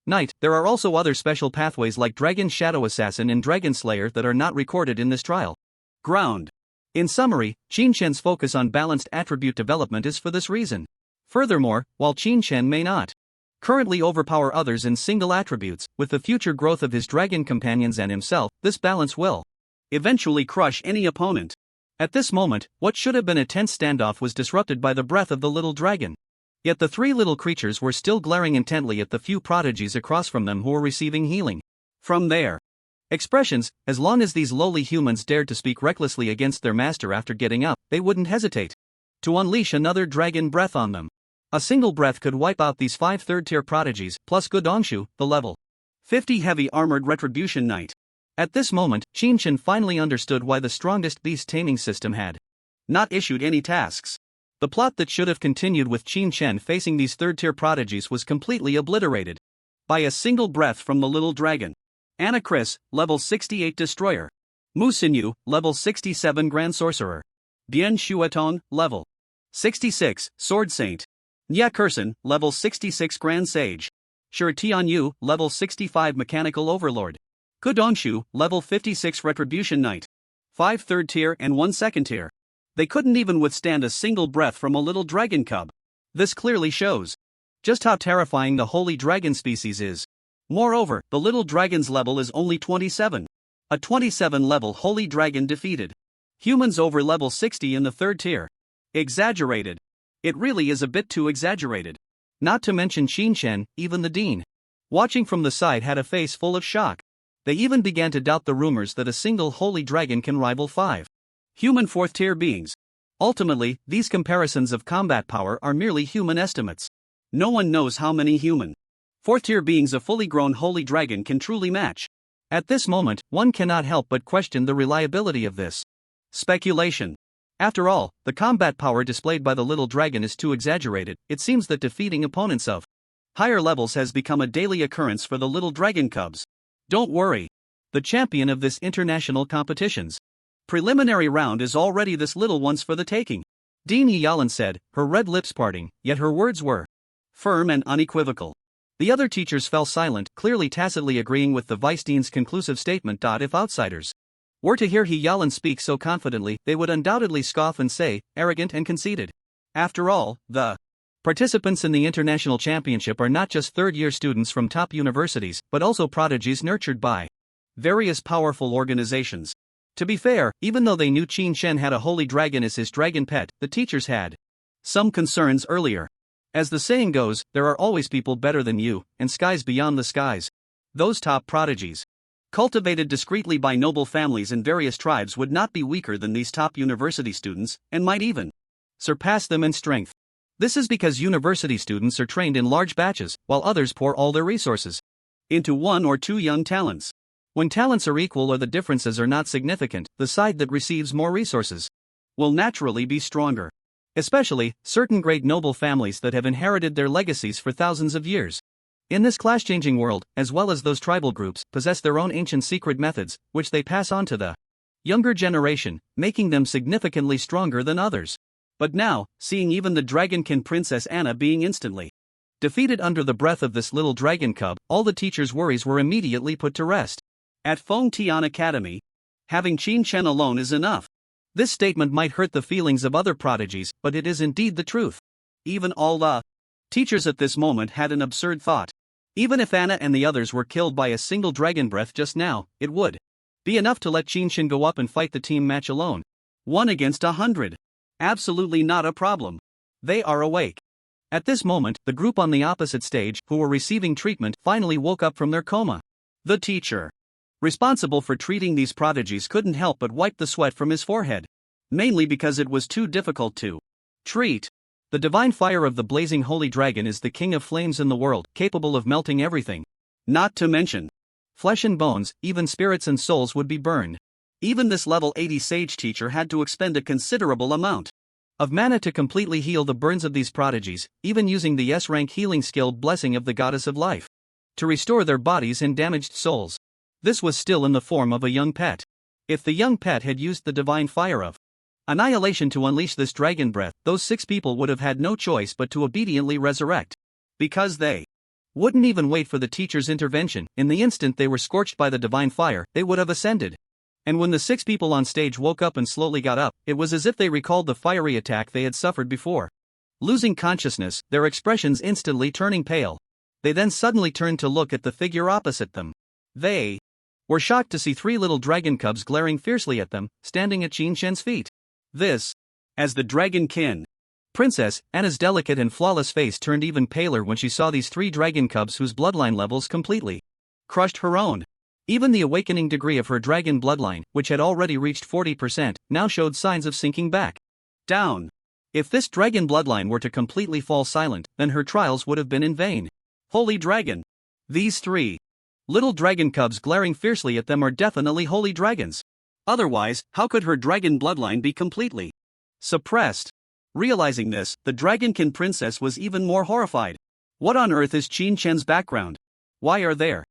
Knight, there are also other special pathways like Dragon Shadow Assassin and Dragon Slayer that are not recorded in this trial ground. In summary, Qin Shen's focus on balanced attribute development is for this reason. Furthermore, while Qin Shen may not currently overpower others in single attributes, with the future growth of his dragon companions and himself, this balance will eventually crush any opponent. At this moment, what should have been a tense standoff was disrupted by the breath of the little dragon. Yet the three little creatures were still glaring intently at the few prodigies across from them who were receiving healing. From their expressions, as long as these lowly humans dared to speak recklessly against their master after getting up, they wouldn't hesitate to unleash another dragon breath on them. A single breath could wipe out these 5 third-tier prodigies, plus Godongshu, the level 50 heavy armored retribution knight. At this moment, Qin Shen finally understood why the strongest beast taming system had not issued any tasks. The plot that should have continued with Qin Shen facing these third-tier prodigies was completely obliterated by a single breath from the little dragon. Anachris, level 68 Destroyer. Mu Xinyu, level 67 Grand Sorcerer. Bian Shuetong, level 66 Sword Saint. Nya Kursen, level 66 Grand Sage. Shi Tianyu, level 65 Mechanical Overlord. Kudongshu, level 56 Retribution Knight. 5 third tier and 1 second tier. They couldn't even withstand a single breath from a little dragon cub. This clearly shows just how terrifying the holy dragon species is. Moreover, the little dragon's level is only 27. A 27 level holy dragon defeated humans over level 60 in the third tier. Exaggerated. It really is a bit too exaggerated. Not to mention Qin Shen, even the dean, watching from the side, had a face full of shock. They even began to doubt the rumors that a single holy dragon can rival 5 human fourth tier beings. Ultimately, these comparisons of combat power are merely human estimates. No one knows how many human fourth tier beings a fully grown holy dragon can truly match. At this moment, one cannot help but question the reliability of this speculation. After all, the combat power displayed by the little dragon is too exaggerated. It seems that defeating opponents of higher levels has become a daily occurrence for the little dragon cubs. Don't worry. The champion of this international competition's preliminary round is already this little one's for the taking. Dean Yalan said, her red lips parting, yet her words were firm and unequivocal. The other teachers fell silent, clearly tacitly agreeing with the vice dean's conclusive statement. If outsiders were to hear He Yalan speak so confidently, they would undoubtedly scoff and say, arrogant and conceited. After all, the participants in the international championship are not just third-year students from top universities, but also prodigies nurtured by various powerful organizations. To be fair, even though they knew Qin Shen had a holy dragon as his dragon pet, the teachers had some concerns earlier. As the saying goes, there are always people better than you, and skies beyond the skies. Those top prodigies, cultivated discreetly by noble families in various tribes, would not be weaker than these top university students, and might even surpass them in strength. This is because university students are trained in large batches, while others pour all their resources into 1 or 2 young talents. When talents are equal or the differences are not significant, the side that receives more resources will naturally be stronger. Especially, certain great noble families that have inherited their legacies for thousands of years. In this class-changing world, as well as those tribal groups, possess their own ancient secret methods, which they pass on to the younger generation, making them significantly stronger than others. But now, seeing even the Dragonkin Princess Anna being instantly Defeated under the breath of this little dragon cub, all the teacher's worries were immediately put to rest. At Feng Tian Academy, having Qin Chen alone is enough. This statement might hurt the feelings of other prodigies, but it is indeed the truth. Even all the teachers at this moment had an absurd thought. Even if Anna and the others were killed by a single dragon breath just now, it would be enough to let Qin Chen go up and fight the team match alone. 1 against 100. Absolutely not a problem. They are awake. At this moment, the group on the opposite stage, who were receiving treatment, finally woke up from their coma. The teacher, responsible for treating these prodigies, couldn't help but wipe the sweat from his forehead. Mainly because it was too difficult to treat. The divine fire of the blazing holy dragon is the king of flames in the world, capable of melting everything. Not to mention flesh and bones, even spirits and souls would be burned. Even this level 80 sage teacher had to expend a considerable amount of mana to completely heal the burns of these prodigies, even using the S-rank healing skill Blessing of the Goddess of Life to restore their bodies and damaged souls. This was still in the form of a young pet. If the young pet had used the divine fire of annihilation to unleash this dragon breath, those 6 people would have had no choice but to obediently resurrect. Because they wouldn't even wait for the teacher's intervention. In the instant they were scorched by the divine fire, they would have ascended. And when the 6 people on stage woke up and slowly got up, it was as if they recalled the fiery attack they had suffered before. Losing consciousness, their expressions instantly turning pale. They then suddenly turned to look at the figure opposite them. They were shocked to see 3 little dragon cubs glaring fiercely at them, standing at Qin Shen's feet. This, as the dragon kin princess, Anna's delicate and flawless face turned even paler when she saw these 3 dragon cubs whose bloodline levels completely crushed her own. Even the awakening degree of her dragon bloodline, which had already reached 40%, now showed signs of sinking back down. If this dragon bloodline were to completely fall silent, then her trials would have been in vain. Holy dragon! These 3 little dragon cubs glaring fiercely at them are definitely holy dragons. Otherwise, how could her dragon bloodline be completely suppressed? Realizing this, the dragonkin princess was even more horrified. What on earth is Qin Chen's background? Why are there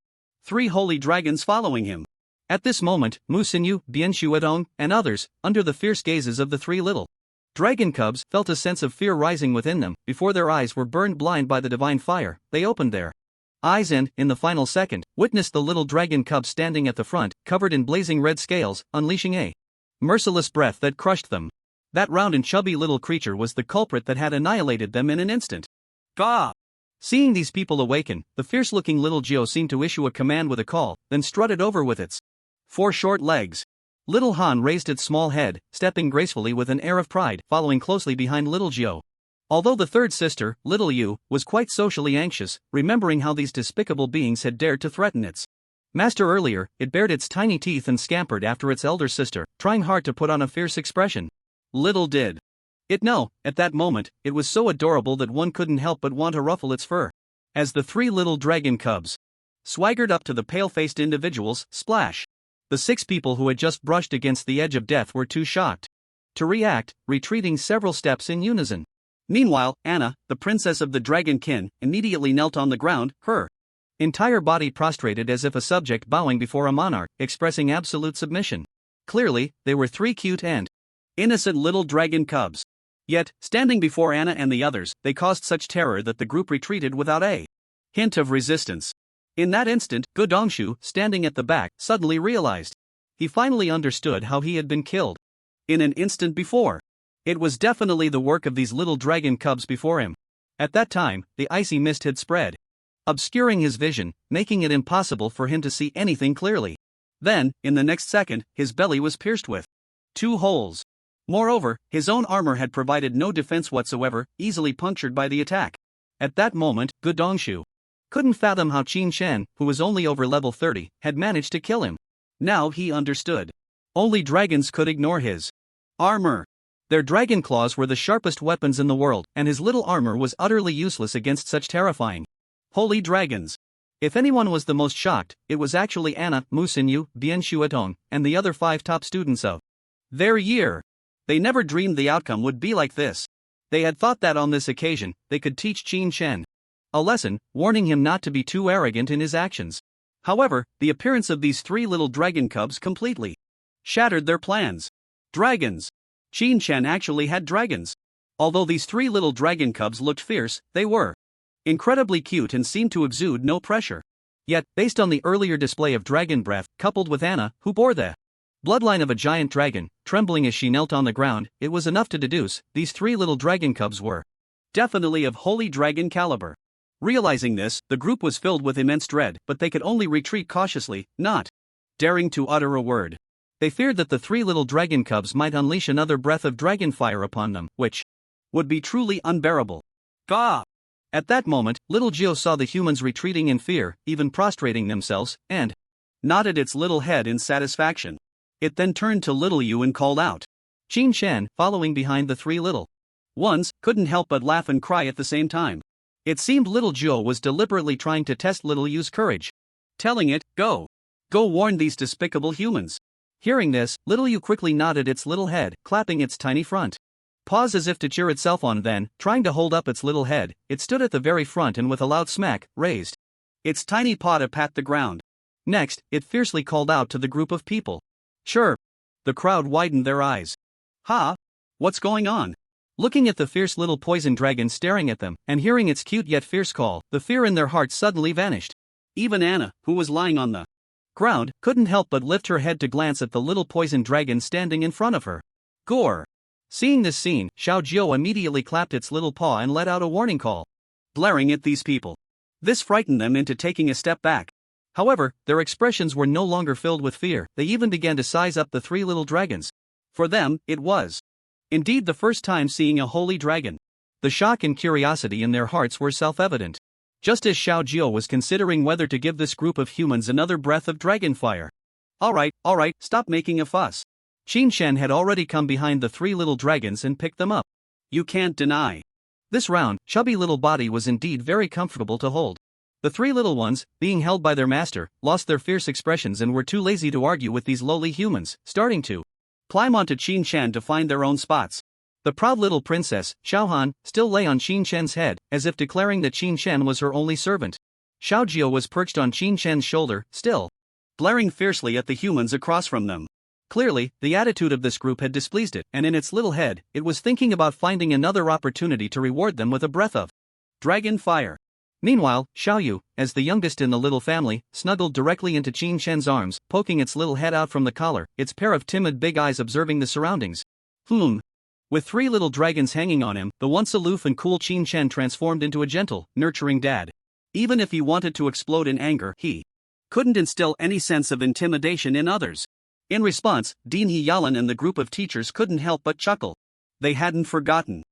3 holy dragons following him? At this moment, Mu Xinyu, Bian Shuedong, and others, under the fierce gazes of the 3 little dragon cubs, felt a sense of fear rising within them. Before their eyes were burned blind by the divine fire, they opened their eyes and, in the final second, witnessed the little dragon cub standing at the front, covered in blazing red scales, unleashing a merciless breath that crushed them. That round and chubby little creature was the culprit that had annihilated them in an instant. Gah! Seeing these people awaken, the fierce-looking little Jiao seemed to issue a command with a call, then strutted over with its 4 short legs. Little Han raised its small head, stepping gracefully with an air of pride, following closely behind little Jiao. Although the third sister, little Yu, was quite socially anxious, remembering how these despicable beings had dared to threaten its master earlier, it bared its tiny teeth and scampered after its elder sister, trying hard to put on a fierce expression. Little did it know, at that moment, it was so adorable that one couldn't help but want to ruffle its fur. As the 3 little dragon cubs swaggered up to the pale-faced individuals, splash! The 6 people who had just brushed against the edge of death were too shocked to react, retreating several steps in unison. Meanwhile, Anna, the princess of the dragon kin, immediately knelt on the ground, her entire body prostrated as if a subject bowing before a monarch, expressing absolute submission. Clearly, they were 3 cute and innocent little dragon cubs. Yet, standing before Anna and the others, they caused such terror that the group retreated without a hint of resistance. In that instant, Gu Dongshu, standing at the back, suddenly realized. He finally understood how he had been killed. In an instant before. It was definitely the work of these little dragon cubs before him. At that time, the icy mist had spread, obscuring his vision, making it impossible for him to see anything clearly. Then, in the next second, his belly was pierced with 2 holes. Moreover, his own armor had provided no defense whatsoever, easily punctured by the attack. At that moment, Gu Dongshu couldn't fathom how Qin Shen, who was only over level 30, had managed to kill him. Now he understood. Only dragons could ignore his armor. Their dragon claws were the sharpest weapons in the world, and his little armor was utterly useless against such terrifying holy dragons. If anyone was the most shocked, it was actually Anna, Mu Xinyu, Bian Shuetong, and the other 5 top students of their year. They never dreamed the outcome would be like this. They had thought that on this occasion, they could teach Qin Shen a lesson, warning him not to be too arrogant in his actions. However, the appearance of these 3 little dragon cubs completely shattered their plans. Dragons! Qin Shen actually had dragons. Although these 3 little dragon cubs looked fierce, they were Incredibly cute and seemed to exude no pressure. Yet, based on the earlier display of dragon breath, coupled with Anna, who bore the bloodline of a giant dragon, trembling as she knelt on the ground, it was enough to deduce these three little dragon cubs were definitely of holy dragon caliber. Realizing this, the group was filled with immense dread, but they could only retreat cautiously, not daring to utter a word. They feared that the three little dragon cubs might unleash another breath of dragon fire upon them, which would be truly unbearable. Gah! At that moment, little Geo saw the humans retreating in fear, even prostrating themselves, and nodded its little head in satisfaction. It then turned to little Yu and called out. Qin Shan, following behind the three little ones, couldn't help but laugh and cry at the same time. It seemed little Geo was deliberately trying to test little Yu's courage, telling it, Go warn these despicable humans. Hearing this, little Yu quickly nodded its little head, clapping its tiny front paws as if to cheer itself on. Then, trying to hold up its little head, it stood at the very front and with a loud smack, raised its tiny paw to pat the ground. Next, it fiercely called out to the group of people. Sure. The crowd widened their eyes. Ha! What's going on? Looking at the fierce little poison dragon staring at them, and hearing its cute yet fierce call, the fear in their hearts suddenly vanished. Even Anna, who was lying on the ground, couldn't help but lift her head to glance at the little poison dragon standing in front of her. Gore! Seeing this scene, Xiao Jiao immediately clapped its little paw and let out a warning call, glaring at these people. This frightened them into taking a step back. However, their expressions were no longer filled with fear. They even began to size up the three little dragons. For them, it was indeed the first time seeing a holy dragon. The shock and curiosity in their hearts were self-evident. Just as Xiao Jiao was considering whether to give this group of humans another breath of dragon fire. Alright, stop making a fuss. Qin Shan had already come behind the three little dragons and picked them up. You can't deny. This round, chubby little body was indeed very comfortable to hold. The three little ones, being held by their master, lost their fierce expressions and were too lazy to argue with these lowly humans, starting to climb onto Qin Shan to find their own spots. The proud little princess, Xiaohan, still lay on Qin Shan's head, as if declaring that Qin Shan was her only servant. Xiao Jiao was perched on Qin Shan's shoulder, still glaring fiercely at the humans across from them. Clearly, the attitude of this group had displeased it, and in its little head, it was thinking about finding another opportunity to reward them with a breath of dragon fire. Meanwhile, Xiaoyu, as the youngest in the little family, snuggled directly into Qin Shan's arms, poking its little head out from the collar, its pair of timid big eyes observing the surroundings. With three little dragons hanging on him, the once aloof and cool Qin Shan transformed into a gentle, nurturing dad. Even if he wanted to explode in anger, he couldn't instill any sense of intimidation in others. In response, Dean He-Yalan and the group of teachers couldn't help but chuckle. They hadn't forgotten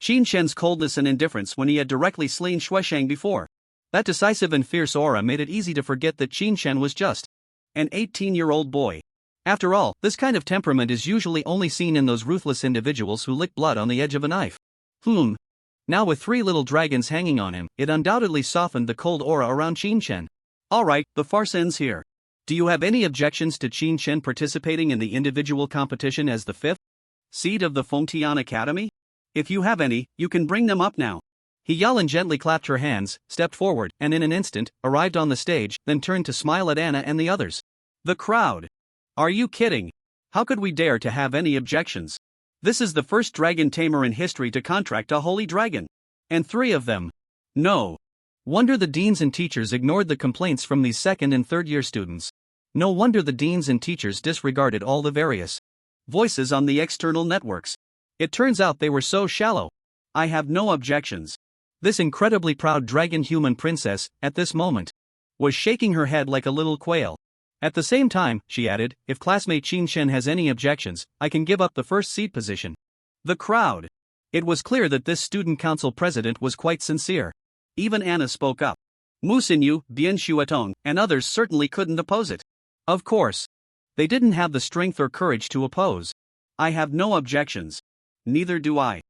Qin Shan's coldness and indifference when he had directly slain Shueshang before. That decisive and fierce aura made it easy to forget that Qin Shan was just an 18-year-old boy. After all, this kind of temperament is usually only seen in those ruthless individuals who lick blood on the edge of a knife. Now with three little dragons hanging on him, it undoubtedly softened the cold aura around Qin Shan. Alright, the farce ends here. Do you have any objections to Qin Shan participating in the individual competition as the fifth seed of the Fengtian Academy? If you have any, you can bring them up now. He-Yalan gently clapped her hands, stepped forward, and in an instant, arrived on the stage, then turned to smile at Anna and the others. The crowd. Are you kidding? How could we dare to have any objections? This is the first dragon tamer in history to contract a holy dragon. And three of them. No wonder the deans and teachers ignored the complaints from these second and third year students. No wonder the deans and teachers disregarded all the various voices on the external networks. It turns out they were so shallow. I have no objections. This incredibly proud dragon human princess, at this moment, was shaking her head like a little quail. At the same time, she added, if classmate Qin Shan has any objections, I can give up the first seat position. The crowd. It was clear that this student council president was quite sincere. Even Anna spoke up. Mu Xinyu, Bian Xuetong, and others certainly couldn't oppose it. Of course. They didn't have the strength or courage to oppose. I have no objections. Neither do I.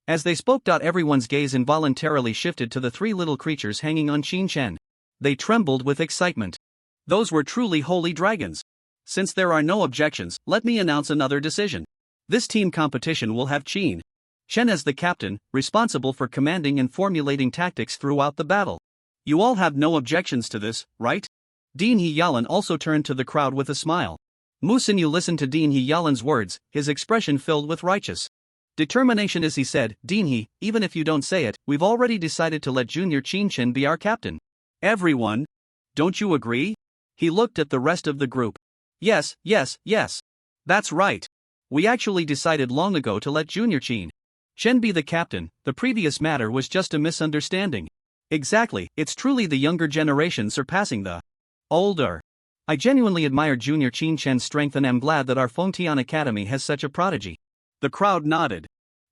As they spoke, everyone's gaze involuntarily shifted to the three little creatures hanging on Qin Shan. They trembled with excitement. Those were truly holy dragons. Since there are no objections, let me announce another decision. This team competition will have Qin Shan as the captain, responsible for commanding and formulating tactics throughout the battle. You all have no objections to this, right? Dean He-Yalan also turned to the crowd with a smile. Mu Xinyu listened to Dean He-Yalan's words, his expression filled with righteous Determination is, he said. Dinhee, even if you don't say it, we've already decided to let Junior Qinchen be our captain. Everyone? Don't you agree? He looked at the rest of the group. Yes. That's right. We actually decided long ago to let Junior Chen be the captain. The previous matter was just a misunderstanding. Exactly, it's truly the younger generation surpassing the older. I genuinely admire Junior Qinchen's strength and am glad that our Fengtian Academy has such a prodigy. The crowd nodded,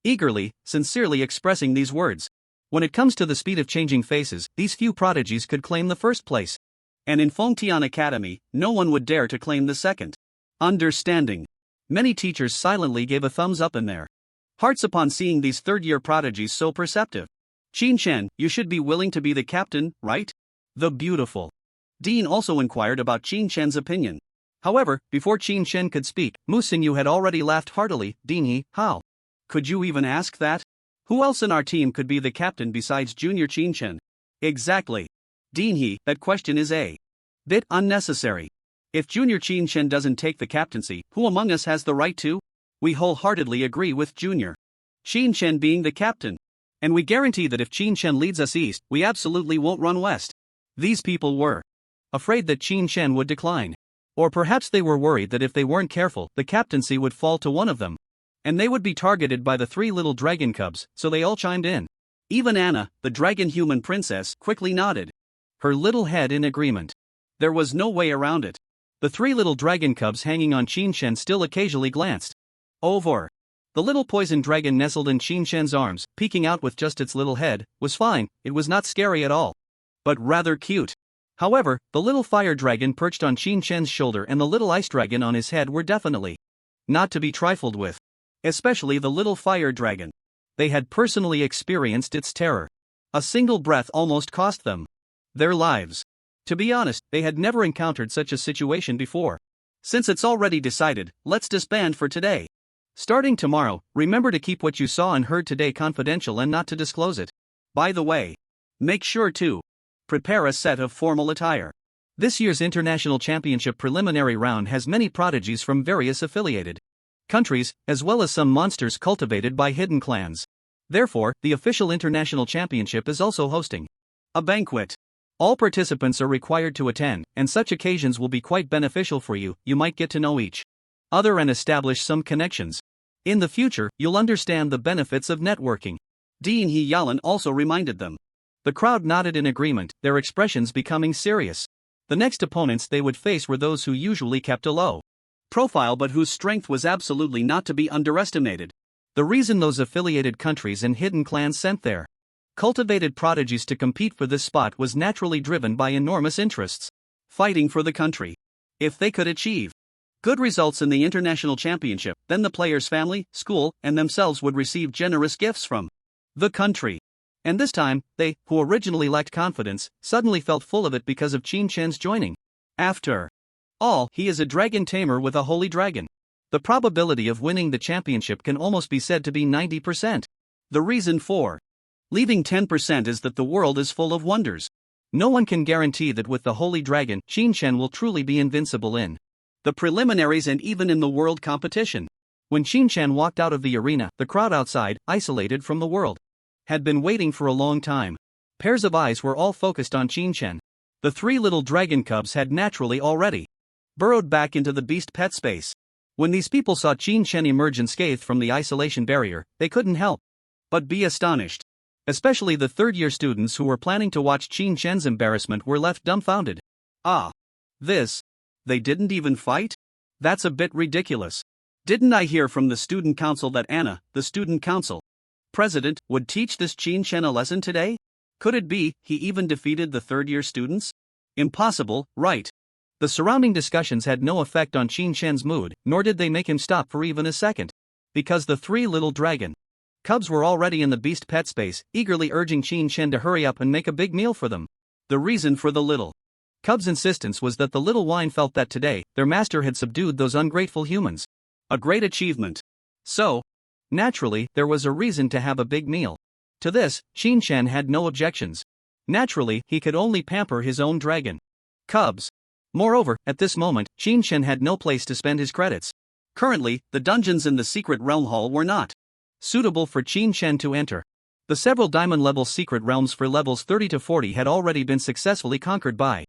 eagerly, sincerely expressing these words. When it comes to the speed of changing faces, these few prodigies could claim the first place. And in Fengtian Academy, no one would dare to claim the second. Understanding. Many teachers silently gave a thumbs up in their hearts upon seeing these third-year prodigies so perceptive. Qinchen, you should be willing to be the captain, right? The beautiful Dean also inquired about Qinchen's opinion. However, before Qinchen could speak, Mu Xingyu had already laughed heartily. Dinhee, how could you even ask that? Who else in our team could be the captain besides Junior Qinchen? Exactly. Dinhee, that question is a bit unnecessary. If Junior Qinchen doesn't take the captaincy, who among us has the right to? We wholeheartedly agree with Junior Qinchen being the captain. And we guarantee that if Qinchen leads us east, we absolutely won't run west. These people were afraid that Qinchen would decline. Or perhaps they were worried that if they weren't careful, the captaincy would fall to one of them. And they would be targeted by the three little dragon cubs, so they all chimed in. Even Anna, the dragon human princess, quickly nodded her little head in agreement. There was no way around it. The three little dragon cubs hanging on Qinchen still occasionally glanced over. The little poison dragon nestled in Qinchen's arms, peeking out with just its little head, was fine. It was not scary at all, but rather cute. However, the little fire dragon perched on Qinchen's shoulder and the little ice dragon on his head were definitely not to be trifled with. Especially the little fire dragon. They had personally experienced its terror. A single breath almost cost them their lives. To be honest, they had never encountered such a situation before. Since it's already decided, let's disband for today. Starting tomorrow, remember to keep what you saw and heard today confidential and not to disclose it. By the way, make sure to prepare a set of formal attire. This year's International Championship preliminary round has many prodigies from various affiliated countries, as well as some monsters cultivated by hidden clans. Therefore, the official International Championship is also hosting a banquet. All participants are required to attend, and such occasions will be quite beneficial for you. You might get to know each other and establish some connections. In the future, you'll understand the benefits of networking. Dinhee Yalan also reminded them. The crowd nodded in agreement, their expressions becoming serious. The next opponents they would face were those who usually kept a low profile but whose strength was absolutely not to be underestimated. The reason those affiliated countries and hidden clans sent their cultivated prodigies to compete for this spot was naturally driven by enormous interests, fighting for the country. If they could achieve good results in the International Championship, then the player's family, school, and themselves would receive generous gifts from the country. And this time, they, who originally lacked confidence, suddenly felt full of it because of Qinchen's joining. After all, he is a dragon tamer with a holy dragon. The probability of winning the championship can almost be said to be 90%. The reason for leaving 10% is that the world is full of wonders. No one can guarantee that with the holy dragon, Qinchen will truly be invincible in the preliminaries and even in the world competition. When Qinchen walked out of the arena, the crowd outside, isolated from the world, had been waiting for a long time. Pairs of eyes were all focused on Qinchen. The three little dragon cubs had naturally already burrowed back into the beast pet space. When these people saw Qinchen emerge unscathed from the isolation barrier, they couldn't help but be astonished. Especially the third-year students who were planning to watch Qinchen's embarrassment were left dumbfounded. Ah. They didn't even fight? That's a bit ridiculous. Didn't I hear from the student council that Anna, the student council president, would teach this Qinchen a lesson today? Could it be he even defeated the third-year students? Impossible, right? The surrounding discussions had no effect on Qinchen's mood, nor did they make him stop for even a second. Because the three little dragon cubs were already in the beast pet space, eagerly urging Qinchen to hurry up and make a big meal for them. The reason for the little cubs' insistence was that the little wine felt that today, their master had subdued those ungrateful humans. A great achievement. So, naturally, there was a reason to have a big meal. To this, Qinchen had no objections. Naturally, he could only pamper his own dragon cubs. Moreover, at this moment, Qinchen had no place to spend his credits. Currently, the dungeons in the secret realm hall were not suitable for Qin Shen to enter. The several diamond-level secret realms for levels 30 to 40 had already been successfully conquered by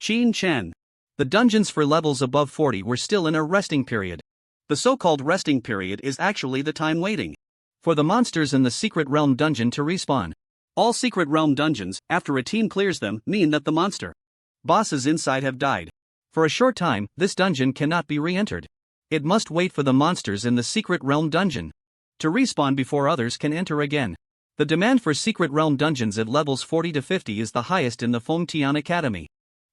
Qin Shen. The dungeons for levels above 40 were still in a resting period. The so-called resting period is actually the time waiting for the monsters in the secret realm dungeon to respawn. All secret realm dungeons, after a team clears them, mean that the monster bosses inside have died. For a short time, this dungeon cannot be re-entered. It must wait for the monsters in the secret realm dungeon to respawn before others can enter again. The demand for secret realm dungeons at levels 40 to 50 is the highest in the Fengtian Academy,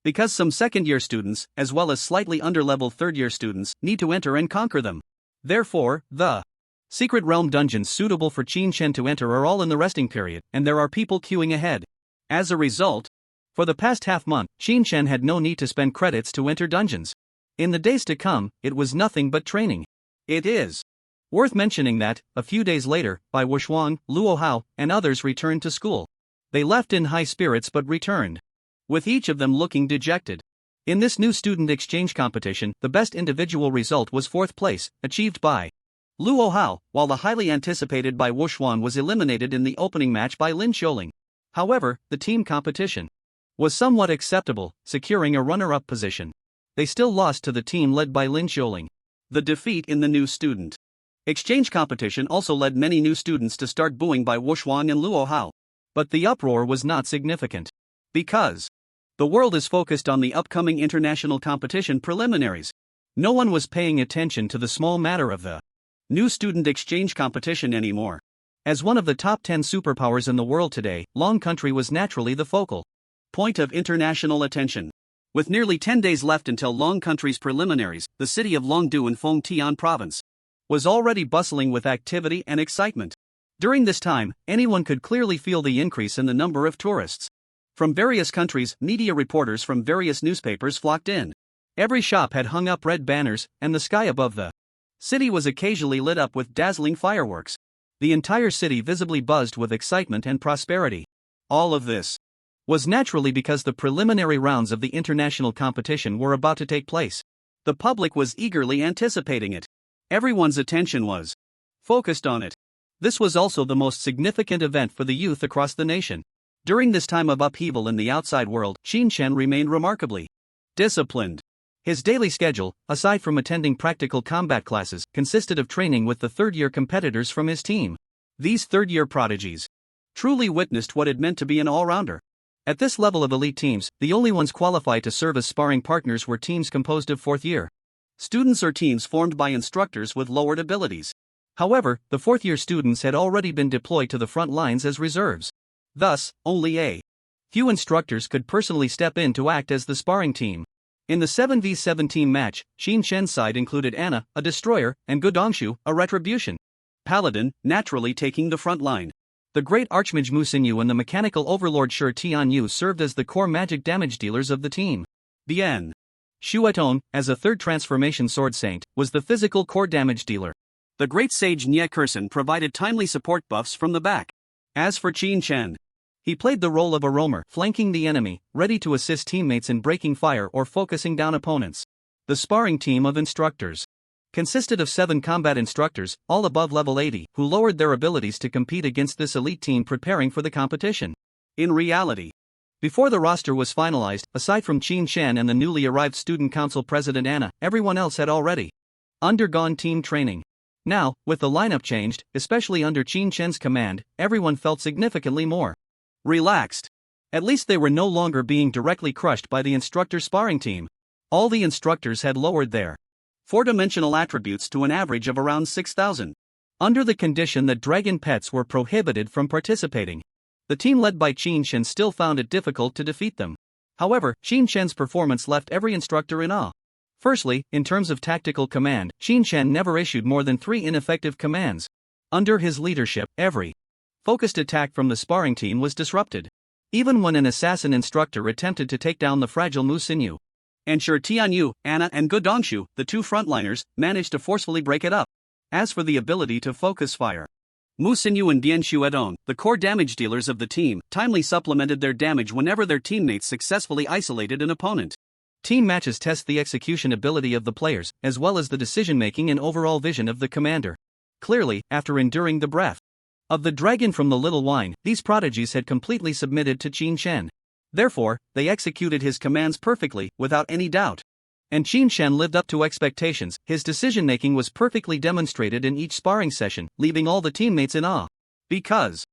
because some second-year students, as well as slightly under-level third-year students, need to enter and conquer them. Therefore, the secret realm dungeons suitable for Qin Shen to enter are all in the resting period, and there are people queuing ahead. As a result, for the past half-month, Qin Shen had no need to spend credits to enter dungeons. In the days to come, it was nothing but training. It is worth mentioning that, a few days later, Bai Wuxuang, Luo Hao, and others returned to school. They left in high spirits but returned, with each of them looking dejected. In this new student exchange competition, the best individual result was 4th place, achieved by Luo Hao, while the highly anticipated Bai Wuxuang was eliminated in the opening match by Lin Xiuling. However, the team competition was somewhat acceptable, securing a runner-up position. They still lost to the team led by Lin Xiuling. The defeat in the new student exchange competition also led many new students to start booing Bai Wuxuang and Luo Hao. But the uproar was not significant, because the world is focused on the upcoming international competition preliminaries. No one was paying attention to the small matter of the new student exchange competition anymore. As one of the top 10 superpowers in the world today, Long Country was naturally the focal point of international attention. With nearly 10 days left until Long Country's preliminaries, the city of Longdu in Fengtian Province was already bustling with activity and excitement. During this time, anyone could clearly feel the increase in the number of tourists. From various countries, media reporters from various newspapers flocked in. Every shop had hung up red banners, and the sky above the city was occasionally lit up with dazzling fireworks. The entire city visibly buzzed with excitement and prosperity. All of this was naturally because the preliminary rounds of the international competition were about to take place. The public was eagerly anticipating it. Everyone's attention was focused on it. This was also the most significant event for the youth across the nation. During this time of upheaval in the outside world, Qin Shen remained remarkably disciplined. His daily schedule, aside from attending practical combat classes, consisted of training with the third-year competitors from his team. These third-year prodigies truly witnessed what it meant to be an all-rounder. At this level of elite teams, the only ones qualified to serve as sparring partners were teams composed of fourth-year students or teams formed by instructors with lowered abilities. However, the fourth-year students had already been deployed to the front lines as reserves. Thus, only a few instructors could personally step in to act as the sparring team. In the 7v7 team match, Qin Shen's side included Anna, a destroyer, and Gudongshu, a retribution paladin, naturally taking the front line. The great archmage Mu Xinyu and the mechanical overlord Shi Tianyu served as the core magic damage dealers of the team. Bian Shueton, as a third transformation sword saint, was the physical core damage dealer. The great sage Nie Kursen provided timely support buffs from the back. As for Qin Shen, he played the role of a roamer, flanking the enemy, ready to assist teammates in breaking fire or focusing down opponents. The sparring team of instructors consisted of 7 combat instructors, all above level 80, who lowered their abilities to compete against this elite team preparing for the competition. In reality, before the roster was finalized, aside from Qin Shen and the newly arrived student council president Anna, everyone else had already undergone team training. Now, with the lineup changed, especially under Qin Shen's command, everyone felt significantly more relaxed. At least they were no longer being directly crushed by the instructor sparring team. All the instructors had lowered their 4-dimensional attributes to an average of around 6,000. Under the condition that dragon pets were prohibited from participating, the team led by Qin Shen still found it difficult to defeat them. However, Qin Shen's performance left every instructor in awe. Firstly, in terms of tactical command, Qin Shen never issued more than 3 ineffective commands. Under his leadership, every focused attack from the sparring team was disrupted. Even when an assassin instructor attempted to take down the fragile Mu Xinyu and Shi Tianyu, Anna and Gudongshu, the 2 frontliners, managed to forcefully break it up. As for the ability to focus fire, Mu Xinyu and Bian Shuedong, the core damage dealers of the team, timely supplemented their damage whenever their teammates successfully isolated an opponent. Team matches test the execution ability of the players, as well as the decision-making and overall vision of the commander. Clearly, after enduring the breath of the dragon from the little wine, these prodigies had completely submitted to Qin Shen. Therefore, they executed his commands perfectly, without any doubt. And Qin Shen lived up to expectations. His decision-making was perfectly demonstrated in each sparring session, leaving all the teammates in awe. Because,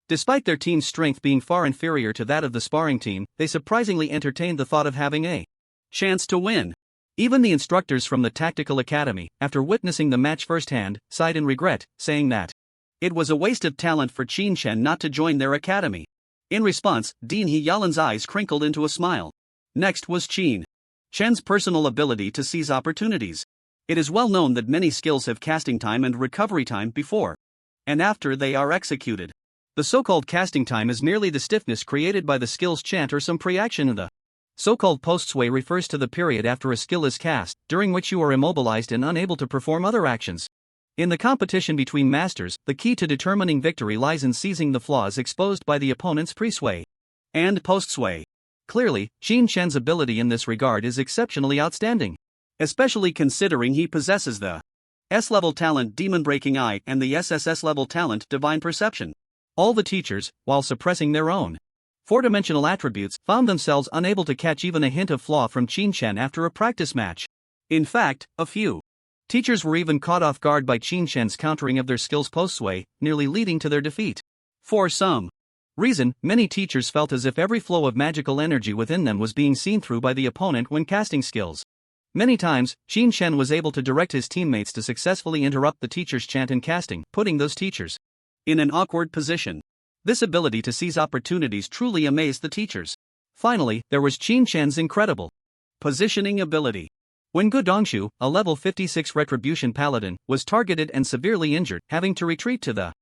despite their team's strength being far inferior to that of the sparring team, they surprisingly entertained the thought of having a chance to win. Even the instructors from the Tactical Academy, after witnessing the match firsthand, sighed in regret, saying that it was a waste of talent for Qin Shen not to join their academy. In response, Dean He Yalan's eyes crinkled into a smile. Next was Qin Shen's personal ability to seize opportunities. It is well known that many skills have casting time and recovery time before and after they are executed. The so-called casting time is merely the stiffness created by the skill's chant or some pre-action. The so-called post-sway refers to the period after a skill is cast, during which you are immobilized and unable to perform other actions. In the competition between masters, the key to determining victory lies in seizing the flaws exposed by the opponent's pre-sway and post-sway. Clearly, Qin Shen's ability in this regard is exceptionally outstanding, especially considering he possesses the S-level talent Demon Breaking Eye and the SSS level talent Divine Perception. All the teachers, while suppressing their own four-dimensional attributes, found themselves unable to catch even a hint of flaw from Qin Shen after a practice match. In fact, a few teachers were even caught off guard by Qin Shen's countering of their skills post-sway, nearly leading to their defeat. For some reason, many teachers felt as if every flow of magical energy within them was being seen through by the opponent when casting skills. Many times, Qin Shen was able to direct his teammates to successfully interrupt the teacher's chant and casting, putting those teachers in an awkward position. This ability to seize opportunities truly amazed the teachers. Finally, there was Qin Shen's incredible positioning ability. When Gu Dongshu, a level 56 Retribution Paladin, was targeted and severely injured, having to retreat to the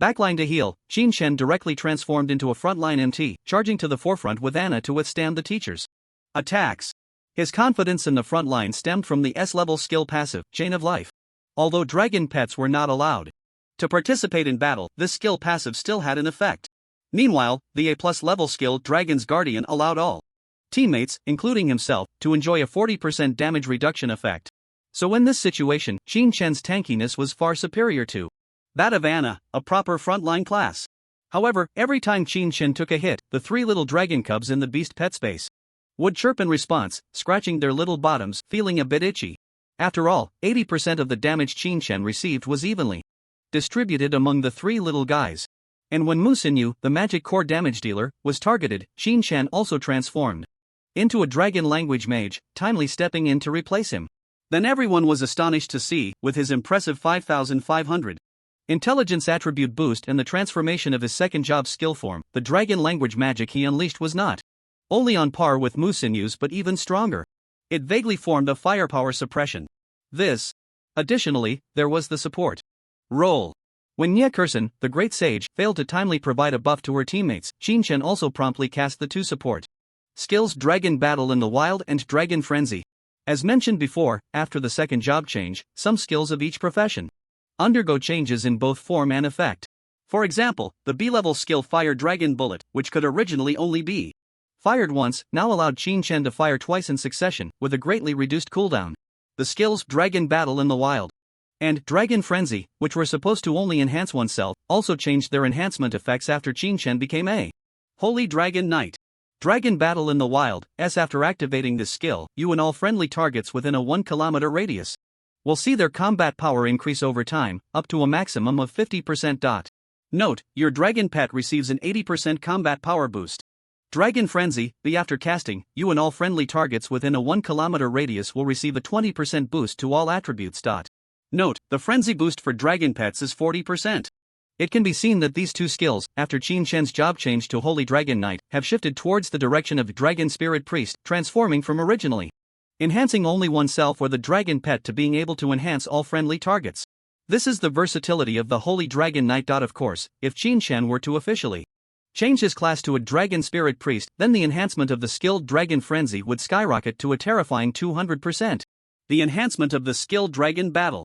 backline to heal, Qin Shen directly transformed into a frontline MT, charging to the forefront with Anna to withstand the teacher's attacks. His confidence in the front line stemmed from the S-level skill passive, Chain of Life. Although dragon pets were not allowed to participate in battle, this skill passive still had an effect. Meanwhile, the A+ level skill Dragon's Guardian allowed all teammates, including himself, to enjoy a 40% damage reduction effect. So in this situation, Qin Shen's tankiness was far superior to that of Anna, a proper frontline class. However, every time Qin Shen took a hit, the three little dragon cubs in the beast pet space would chirp in response, scratching their little bottoms, feeling a bit itchy. After all, 80% of the damage Qin Shen received was evenly distributed among the three little guys. And when Mu Xinyu, the magic core damage dealer, was targeted, Qin Shen also transformed into a dragon language mage, timely stepping in to replace him. Then everyone was astonished to see, with his impressive 5,500 intelligence attribute boost and the transformation of his second job skill form, the dragon language magic he unleashed was not only on par with Mu Xinyu's but even stronger. It vaguely formed a firepower suppression. Additionally, there was the support role. When Nye Kursen, the great sage, failed to timely provide a buff to her teammates, Qin Shen also promptly cast the two support skills Dragon Battle in the Wild and Dragon Frenzy. As mentioned before, after the second job change, some skills of each profession undergo changes in both form and effect. For example, the B-level skill Fire Dragon Bullet, which could originally only be fired once, now allowed Qin Shen to fire twice in succession, with a greatly reduced cooldown. The skills Dragon Battle in the Wild and Dragon Frenzy, which were supposed to only enhance oneself, also changed their enhancement effects after Qin Shen became a Holy Dragon Knight. Dragon Battle in the Wild, after activating this skill, you and all friendly targets within a 1 kilometer radius will see their combat power increase over time, up to a maximum of 50%. Note, your dragon pet receives an 80% combat power boost. Dragon Frenzy, after casting, you and all friendly targets within a 1 kilometer radius will receive a 20% boost to all attributes. Note, the frenzy boost for dragon pets is 40%. It can be seen that these two skills, after Qin Shen's job change to Holy Dragon Knight, have shifted towards the direction of Dragon Spirit Priest, transforming from originally enhancing only oneself or the dragon pet to being able to enhance all friendly targets. This is the versatility of the Holy Dragon Knight. Of course, if Qin Shen were to officially change his class to a Dragon Spirit Priest, then the enhancement of the skilled Dragon Frenzy would skyrocket to a terrifying 200%. The enhancement of the skilled Dragon Battle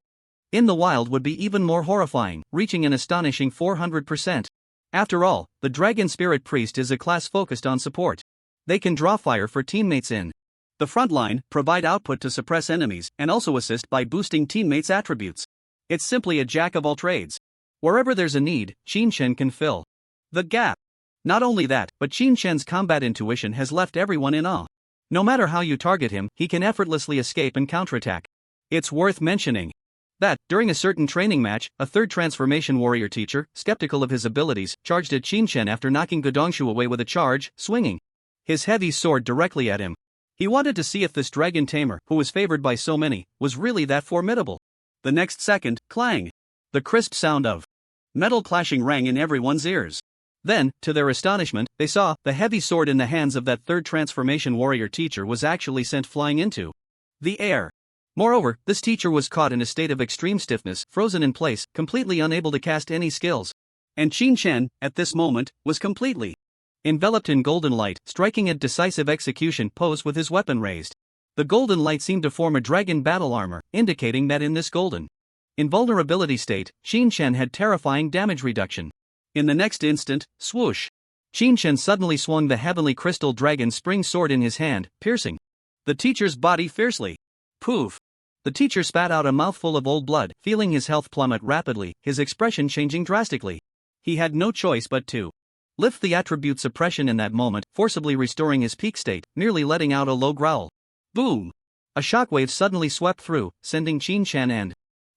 in the Wild would be even more horrifying, reaching an astonishing 400%. After all, the Dragon Spirit Priest is a class focused on support. They can draw fire for teammates in the front line, provide output to suppress enemies, and also assist by boosting teammates' attributes. It's simply a jack of all trades. Wherever there's a need, Qin Shen can fill the gap. Not only that, but Qin Shen's combat intuition has left everyone in awe. No matter how you target him, he can effortlessly escape and counterattack. It's worth mentioning that, during a certain training match, a third transformation warrior teacher, skeptical of his abilities, charged at Qin Shen after knocking Godongshu away with a charge, swinging his heavy sword directly at him. He wanted to see if this dragon tamer, who was favored by so many, was really that formidable. The next second, clang! The crisp sound of metal clashing rang in everyone's ears. Then, to their astonishment, they saw the heavy sword in the hands of that third transformation warrior teacher was actually sent flying into the air. Moreover, this teacher was caught in a state of extreme stiffness, frozen in place, completely unable to cast any skills. And Qin Shen, at this moment, was completely enveloped in golden light, striking a decisive execution pose with his weapon raised. The golden light seemed to form a dragon battle armor, indicating that in this golden invulnerability state, Qin Shen had terrifying damage reduction. In the next instant, swoosh! Qin Shen suddenly swung the heavenly crystal dragon spring sword in his hand, piercing the teacher's body fiercely. Poof! The teacher spat out a mouthful of old blood, feeling his health plummet rapidly, his expression changing drastically. He had no choice but to lift the attribute suppression in that moment, forcibly restoring his peak state, nearly letting out a low growl. Boom! A shockwave suddenly swept through, sending Qin Shen and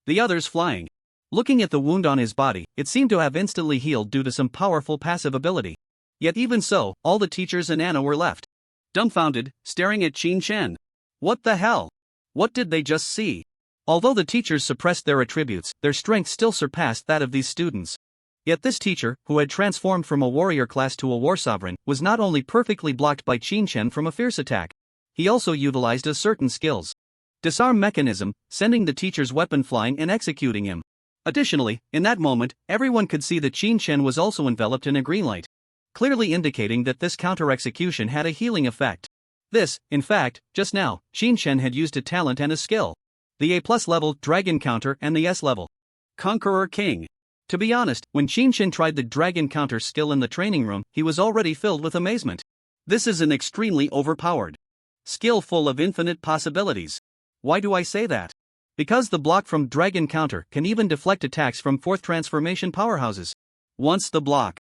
the others flying. Looking at the wound on his body, it seemed to have instantly healed due to some powerful passive ability. Yet even so, all the teachers and Anna were left dumbfounded, staring at Qin Shen. What the hell? What did they just see? Although the teachers suppressed their attributes, their strength still surpassed that of these students. Yet this teacher, who had transformed from a warrior class to a war sovereign, was not only perfectly blocked by Qin Shen from a fierce attack, he also utilized a certain skills disarm mechanism, sending the teacher's weapon flying and executing him. Additionally, in that moment, everyone could see that Qin Shen was also enveloped in a green light, clearly indicating that this counter-execution had a healing effect. This, in fact, just now, Qin Shen had used a talent and a skill. The A+ level Dragon Counter and the S level Conqueror King. To be honest, when Qin Shen tried the Dragon Counter skill in the training room, he was already filled with amazement. This is an extremely overpowered skill full of infinite possibilities. Why do I say that? Because the block from Dragon Counter can even deflect attacks from fourth transformation powerhouses. Once the block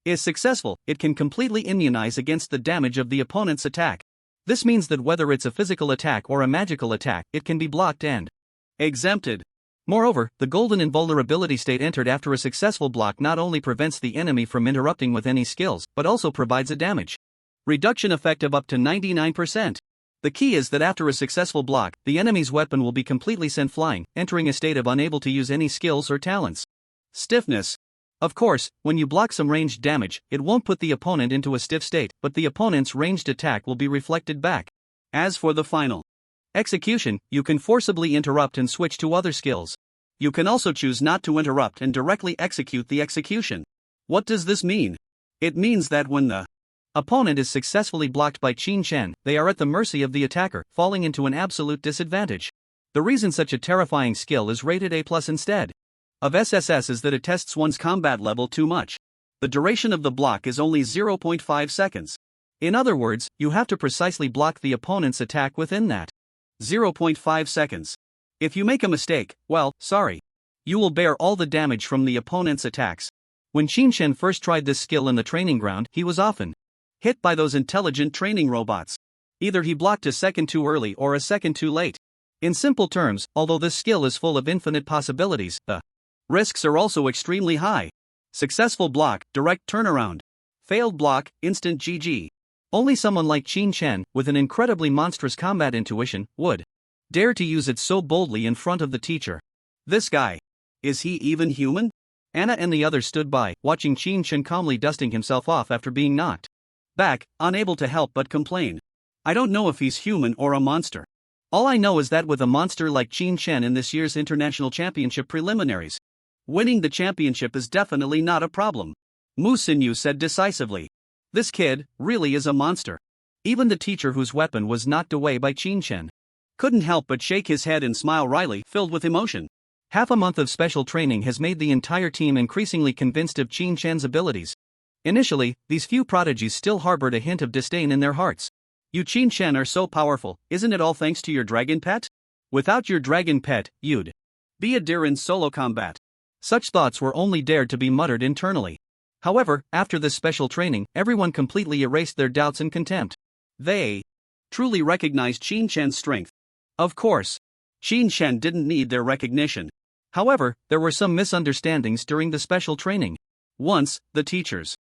is successful, it can completely immunize against the damage of the opponent's attack. This means that whether it's a physical attack or a magical attack, it can be blocked and exempted. Moreover, the golden invulnerability state entered after a successful block not only prevents the enemy from interrupting with any skills, but also provides a damage reduction effect of up to 99%. The key is that after a successful block, the enemy's weapon will be completely sent flying, entering a state of unable to use any skills or talents. Stiffness. Of course, when you block some ranged damage, it won't put the opponent into a stiff state, but the opponent's ranged attack will be reflected back. As for the final execution, you can forcibly interrupt and switch to other skills. You can also choose not to interrupt and directly execute the execution. What does this mean? It means that when the opponent is successfully blocked by Qin Shen, they are at the mercy of the attacker, falling into an absolute disadvantage. The reason such a terrifying skill is rated A+ instead of SSS is that it tests one's combat level too much. The duration of the block is only 0.5 seconds. In other words, you have to precisely block the opponent's attack within that 0.5 seconds. If you make a mistake, well, sorry. You will bear all the damage from the opponent's attacks. When Qin Shen first tried this skill in the training ground, he was often hit by those intelligent training robots. Either he blocked a second too early or a second too late. In simple terms, although this skill is full of infinite possibilities, the risks are also extremely high. Successful block, direct turnaround. Failed block, instant GG. Only someone like Qin Shen, with an incredibly monstrous combat intuition, would dare to use it so boldly in front of the teacher. This guy. Is he even human? Anna and the others stood by, watching Qin Shen calmly dusting himself off after being knocked back, unable to help but complain. I don't know if he's human or a monster. All I know is that with a monster like Qin Shen in this year's International Championship preliminaries, winning the championship is definitely not a problem. Mu Xinyu said decisively. This kid really is a monster. Even the teacher whose weapon was knocked away by Qin Shen couldn't help but shake his head and smile wryly, filled with emotion. Half a month of special training has made the entire team increasingly convinced of Qin Shen's abilities. Initially, these few prodigies still harbored a hint of disdain in their hearts. You Qin Shen are so powerful, isn't it all thanks to your dragon pet? Without your dragon pet, you'd Be a deer in solo combat. Such thoughts were only dared to be muttered internally. However, after this special training, everyone completely erased their doubts and contempt. They truly recognized Qin Shen's strength. Of course, Qin Shen didn't need their recognition. However, there were some misunderstandings during the special training. Once, the teachers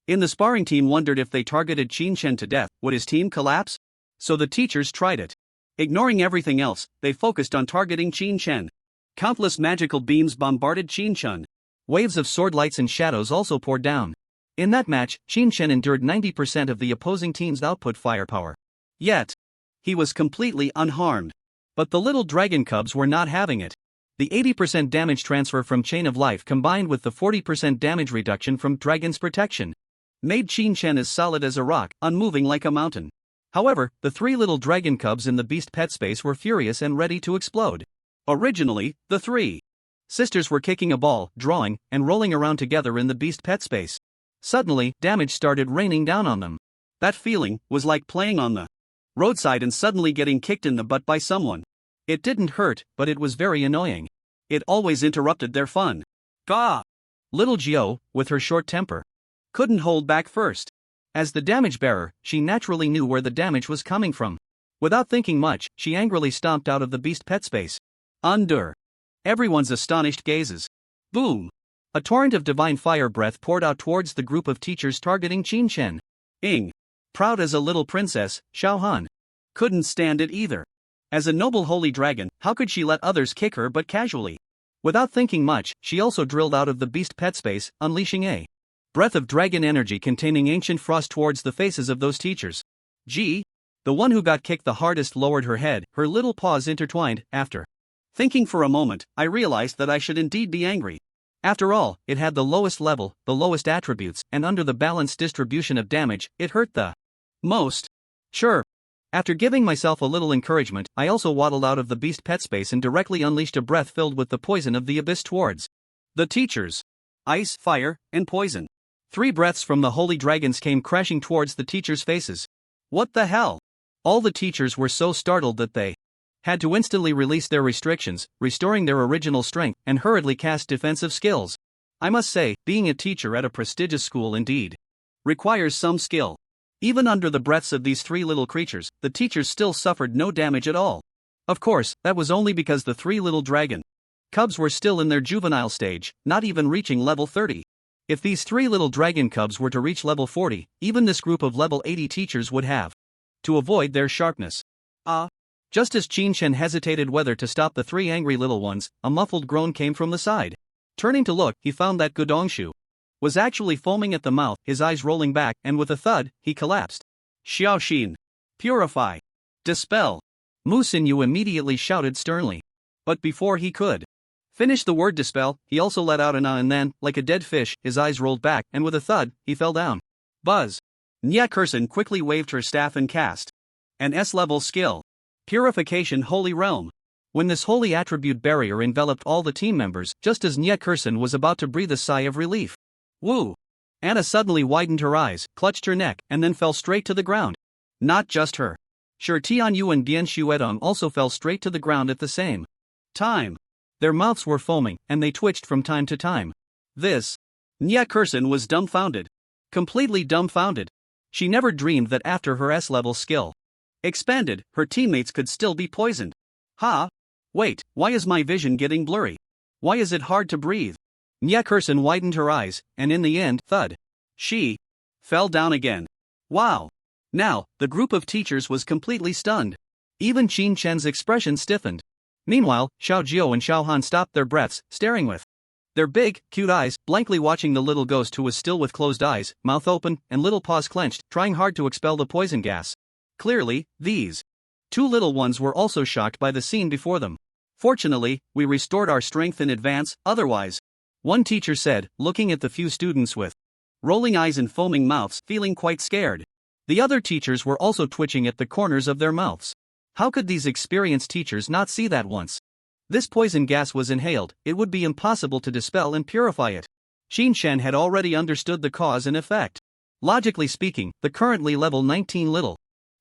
in the sparring team wondered if they targeted Qin Shen to death, would his team collapse? So the teachers tried it. Ignoring everything else, they focused on targeting Qin Shen. Countless magical beams bombarded Qin Shen. Waves of sword lights and shadows also poured down. In that match, Qin Shen endured 90% of the opposing team's output firepower. Yet, he was completely unharmed. But the little dragon cubs were not having it. The 80% damage transfer from Chain of Life combined with the 40% damage reduction from Dragon's Protection made Qin Shen as solid as a rock, unmoving like a mountain. However, the three little dragon cubs in the beast pet space were furious and ready to explode. Originally, the three sisters were kicking a ball, drawing, and rolling around together in the beast pet space. Suddenly, damage started raining down on them. That feeling was like playing on the roadside and suddenly getting kicked in the butt by someone. It didn't hurt, but it was very annoying. It always interrupted their fun. Gah! Little Jiao, with her short temper, couldn't hold back first. As the damage bearer, she naturally knew where the damage was coming from. Without thinking much, she angrily stomped out of the beast pet space. Under everyone's astonished gazes. Boom! A torrent of divine fire breath poured out towards the group of teachers targeting Qin Shen. Proud as a little princess, Xiao Han couldn't stand it either. As a noble holy dragon, how could she let others kick her but casually? Without thinking much, she also drilled out of the beast pet space, unleashing a breath of dragon energy containing ancient frost towards the faces of those teachers. Gee! The one who got kicked the hardest lowered her head, her little paws intertwined. After thinking for a moment, I realized that I should indeed be angry. After all, it had the lowest level, the lowest attributes, and under the balanced distribution of damage, it hurt the most. Sure. After giving myself a little encouragement, I also waddled out of the beast pet space and directly unleashed a breath filled with the poison of the abyss towards the teachers. Ice, fire, and poison. 3 breaths from the holy dragons came crashing towards the teachers' faces. What the hell? All the teachers were so startled that they had to instantly release their restrictions, restoring their original strength, and hurriedly cast defensive skills. I must say, being a teacher at a prestigious school indeed requires some skill. Even under the breaths of these 3 little creatures, the teachers still suffered no damage at all. Of course, that was only because the 3 little dragon cubs were still in their juvenile stage, not even reaching level 30. If these 3 little dragon cubs were to reach level 40, even this group of level 80 teachers would have to avoid their sharpness. Just as Qin Shen hesitated whether to stop the 3 angry little ones, a muffled groan came from the side. Turning to look, he found that Gudongshu was actually foaming at the mouth, his eyes rolling back, and with a thud, he collapsed. Xiao Xin! Purify! Dispel! Mu Xinyu immediately shouted sternly. But before he could finish the word dispel, he also let out an ah, and then, like a dead fish, his eyes rolled back, and with a thud, he fell down. Buzz! Nya Kursen quickly waved her staff and cast an S-level skill. Purification Holy Realm. When this holy attribute barrier enveloped all the team members, just as Nya Kursen was about to breathe a sigh of relief. Woo! Anna suddenly widened her eyes, clutched her neck, and then fell straight to the ground. Not just her. Sure, Tianyu and Dian Shuedong also fell straight to the ground at the same time. Their mouths were foaming, and they twitched from time to time. This. Nya Kursen was dumbfounded. Completely dumbfounded. She never dreamed that after her S-level skill expanded, her teammates could still be poisoned. Wait, why is my vision getting blurry? Why is it hard to breathe? Nya Kursen widened her eyes, and in the end, thud. She fell down again. Wow. Now, the group of teachers was completely stunned. Even Qin Shen's expression stiffened. Meanwhile, Xiao Jiao and Xiao Han stopped their breaths, staring with their big, cute eyes, blankly watching the little ghost who was still with closed eyes, mouth open, and little paws clenched, trying hard to expel the poison gas. Clearly, these 2 little ones were also shocked by the scene before them. Fortunately, we restored our strength in advance, otherwise, one teacher said, looking at the few students with rolling eyes and foaming mouths, feeling quite scared. The other teachers were also twitching at the corners of their mouths. How could these experienced teachers not see that once this poison gas was inhaled, it would be impossible to dispel and purify it? Qin Shen had already understood the cause and effect. Logically speaking, the currently level 19 little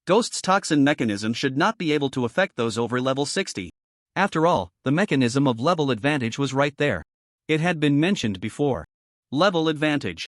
ghost's toxin mechanism should not be able to affect those over level 60. After all, the mechanism of level advantage was right there. It had been mentioned before. Level advantage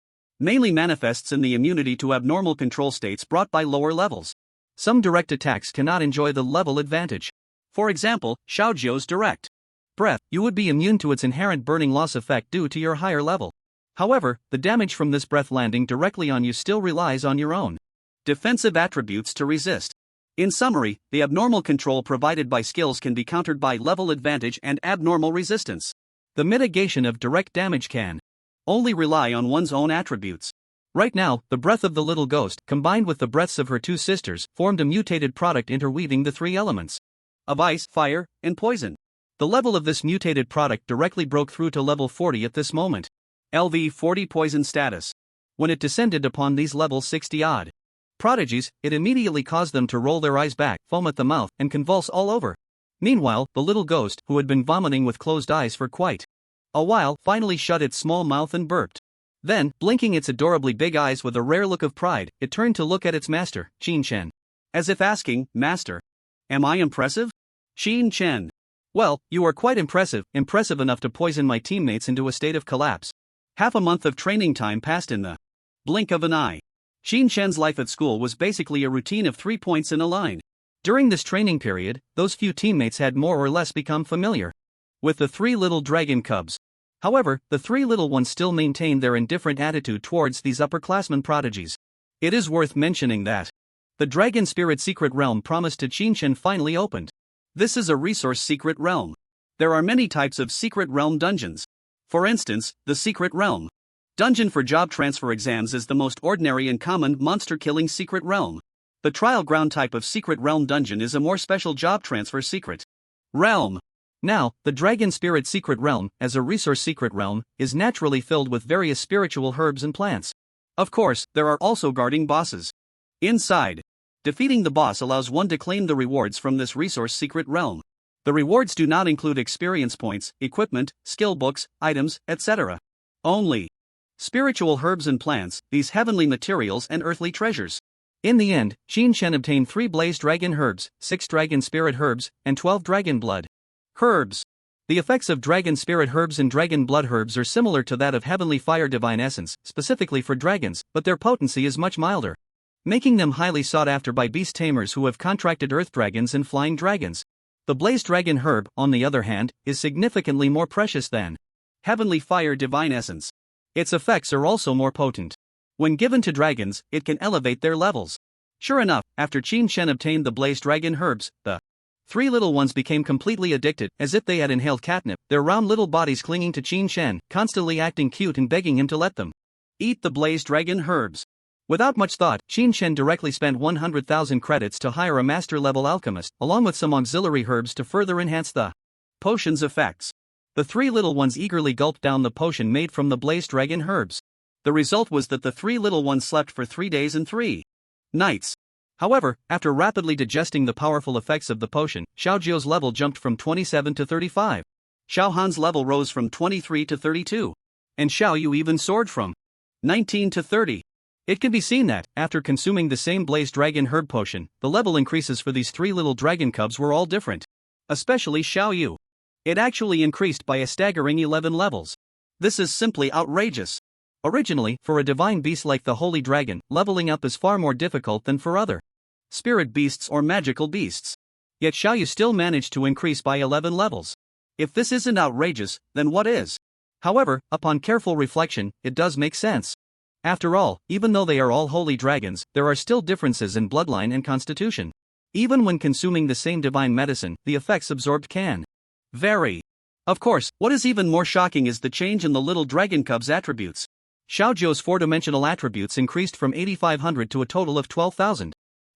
mainly manifests in the immunity to abnormal control states brought by lower levels. Some direct attacks cannot enjoy the level advantage. For example, Xiaojiu's direct breath, you would be immune to its inherent burning loss effect due to your higher level. However, the damage from this breath landing directly on you still relies on your own defensive attributes to resist. In summary, the abnormal control provided by skills can be countered by level advantage and abnormal resistance. The mitigation of direct damage can only rely on one's own attributes. Right now, the breath of the little ghost, combined with the breaths of her two sisters, formed a mutated product interweaving the three elements of ice, fire, and poison. The level of this mutated product directly broke through to level 40 at this moment. LV 40 poison status. When it descended upon these level 60-odd prodigies, it immediately caused them to roll their eyes back, foam at the mouth, and convulse all over. Meanwhile, the little ghost, who had been vomiting with closed eyes for quite a while, finally shut its small mouth and burped. Then, blinking its adorably big eyes with a rare look of pride, it turned to look at its master, Qin Chen. As if asking, "Master, am I impressive?" Qin Chen. Well, you are quite impressive enough to poison my teammates into a state of collapse. Half a month of training time passed in the blink of an eye. Qin Chen's life at school was basically a routine of 3 points in a line. During this training period, those few teammates had more or less become familiar with the three little dragon cubs. However, the three little ones still maintained their indifferent attitude towards these upperclassmen prodigies. It is worth mentioning that the Dragon Spirit Secret Realm promised to Qin Chen finally opened. This is a resource secret realm. There are many types of secret realm dungeons. For instance, the Secret Realm dungeon for job transfer exams is the most ordinary and common monster-killing secret realm. The trial ground type of secret realm dungeon is a more special job transfer secret realm. Now, the Dragon Spirit Secret Realm, as a resource secret realm, is naturally filled with various spiritual herbs and plants. Of course, there are also guarding bosses inside. Defeating the boss allows one to claim the rewards from this resource secret realm. The rewards do not include experience points, equipment, skill books, items, etc. Only spiritual herbs and plants, these heavenly materials and earthly treasures. In the end, Qin Chen obtained 3 Blaze Dragon herbs, 6 Dragon Spirit herbs, and 12 Dragon Blood herbs. The effects of Dragon Spirit herbs and Dragon Blood herbs are similar to that of Heavenly Fire Divine Essence, specifically for dragons, but their potency is much milder, making them highly sought after by beast tamers who have contracted earth dragons and flying dragons. The Blaze Dragon herb, on the other hand, is significantly more precious than Heavenly Fire Divine Essence. Its effects are also more potent. When given to dragons, it can elevate their levels. Sure enough, after Qin Chen obtained the Blaze Dragon herbs, the 3 little ones became completely addicted, as if they had inhaled catnip, their round little bodies clinging to Qin Chen, constantly acting cute and begging him to let them eat the Blaze Dragon herbs. Without much thought, Qin Chen directly spent 100,000 credits to hire a master-level alchemist, along with some auxiliary herbs to further enhance the potion's effects. The 3 little ones eagerly gulped down the potion made from the Blaze Dragon herbs. The result was that the 3 little ones slept for 3 days and 3 nights. However, after rapidly digesting the powerful effects of the potion, Xiaojiu's level jumped from 27 to 35. Xiaohan's level rose from 23 to 32. And Xiaoyu even soared from 19 to 30. It can be seen that, after consuming the same Blaze Dragon herb potion, the level increases for these 3 little dragon cubs were all different. Especially Xiaoyu. It actually increased by a staggering 11 levels. This is simply outrageous. Originally, for a divine beast like the Holy Dragon, leveling up is far more difficult than for other spirit beasts or magical beasts. Yet Xiaoyu still managed to increase by 11 levels. If this isn't outrageous, then what is? However, upon careful reflection, it does make sense. After all, even though they are all holy dragons, there are still differences in bloodline and constitution. Even when consuming the same divine medicine, the effects absorbed can vary. Of course, what is even more shocking is the change in the little dragon cub's attributes. Xiaojiu's 4-dimensional attributes increased from 8,500 to a total of 12,000.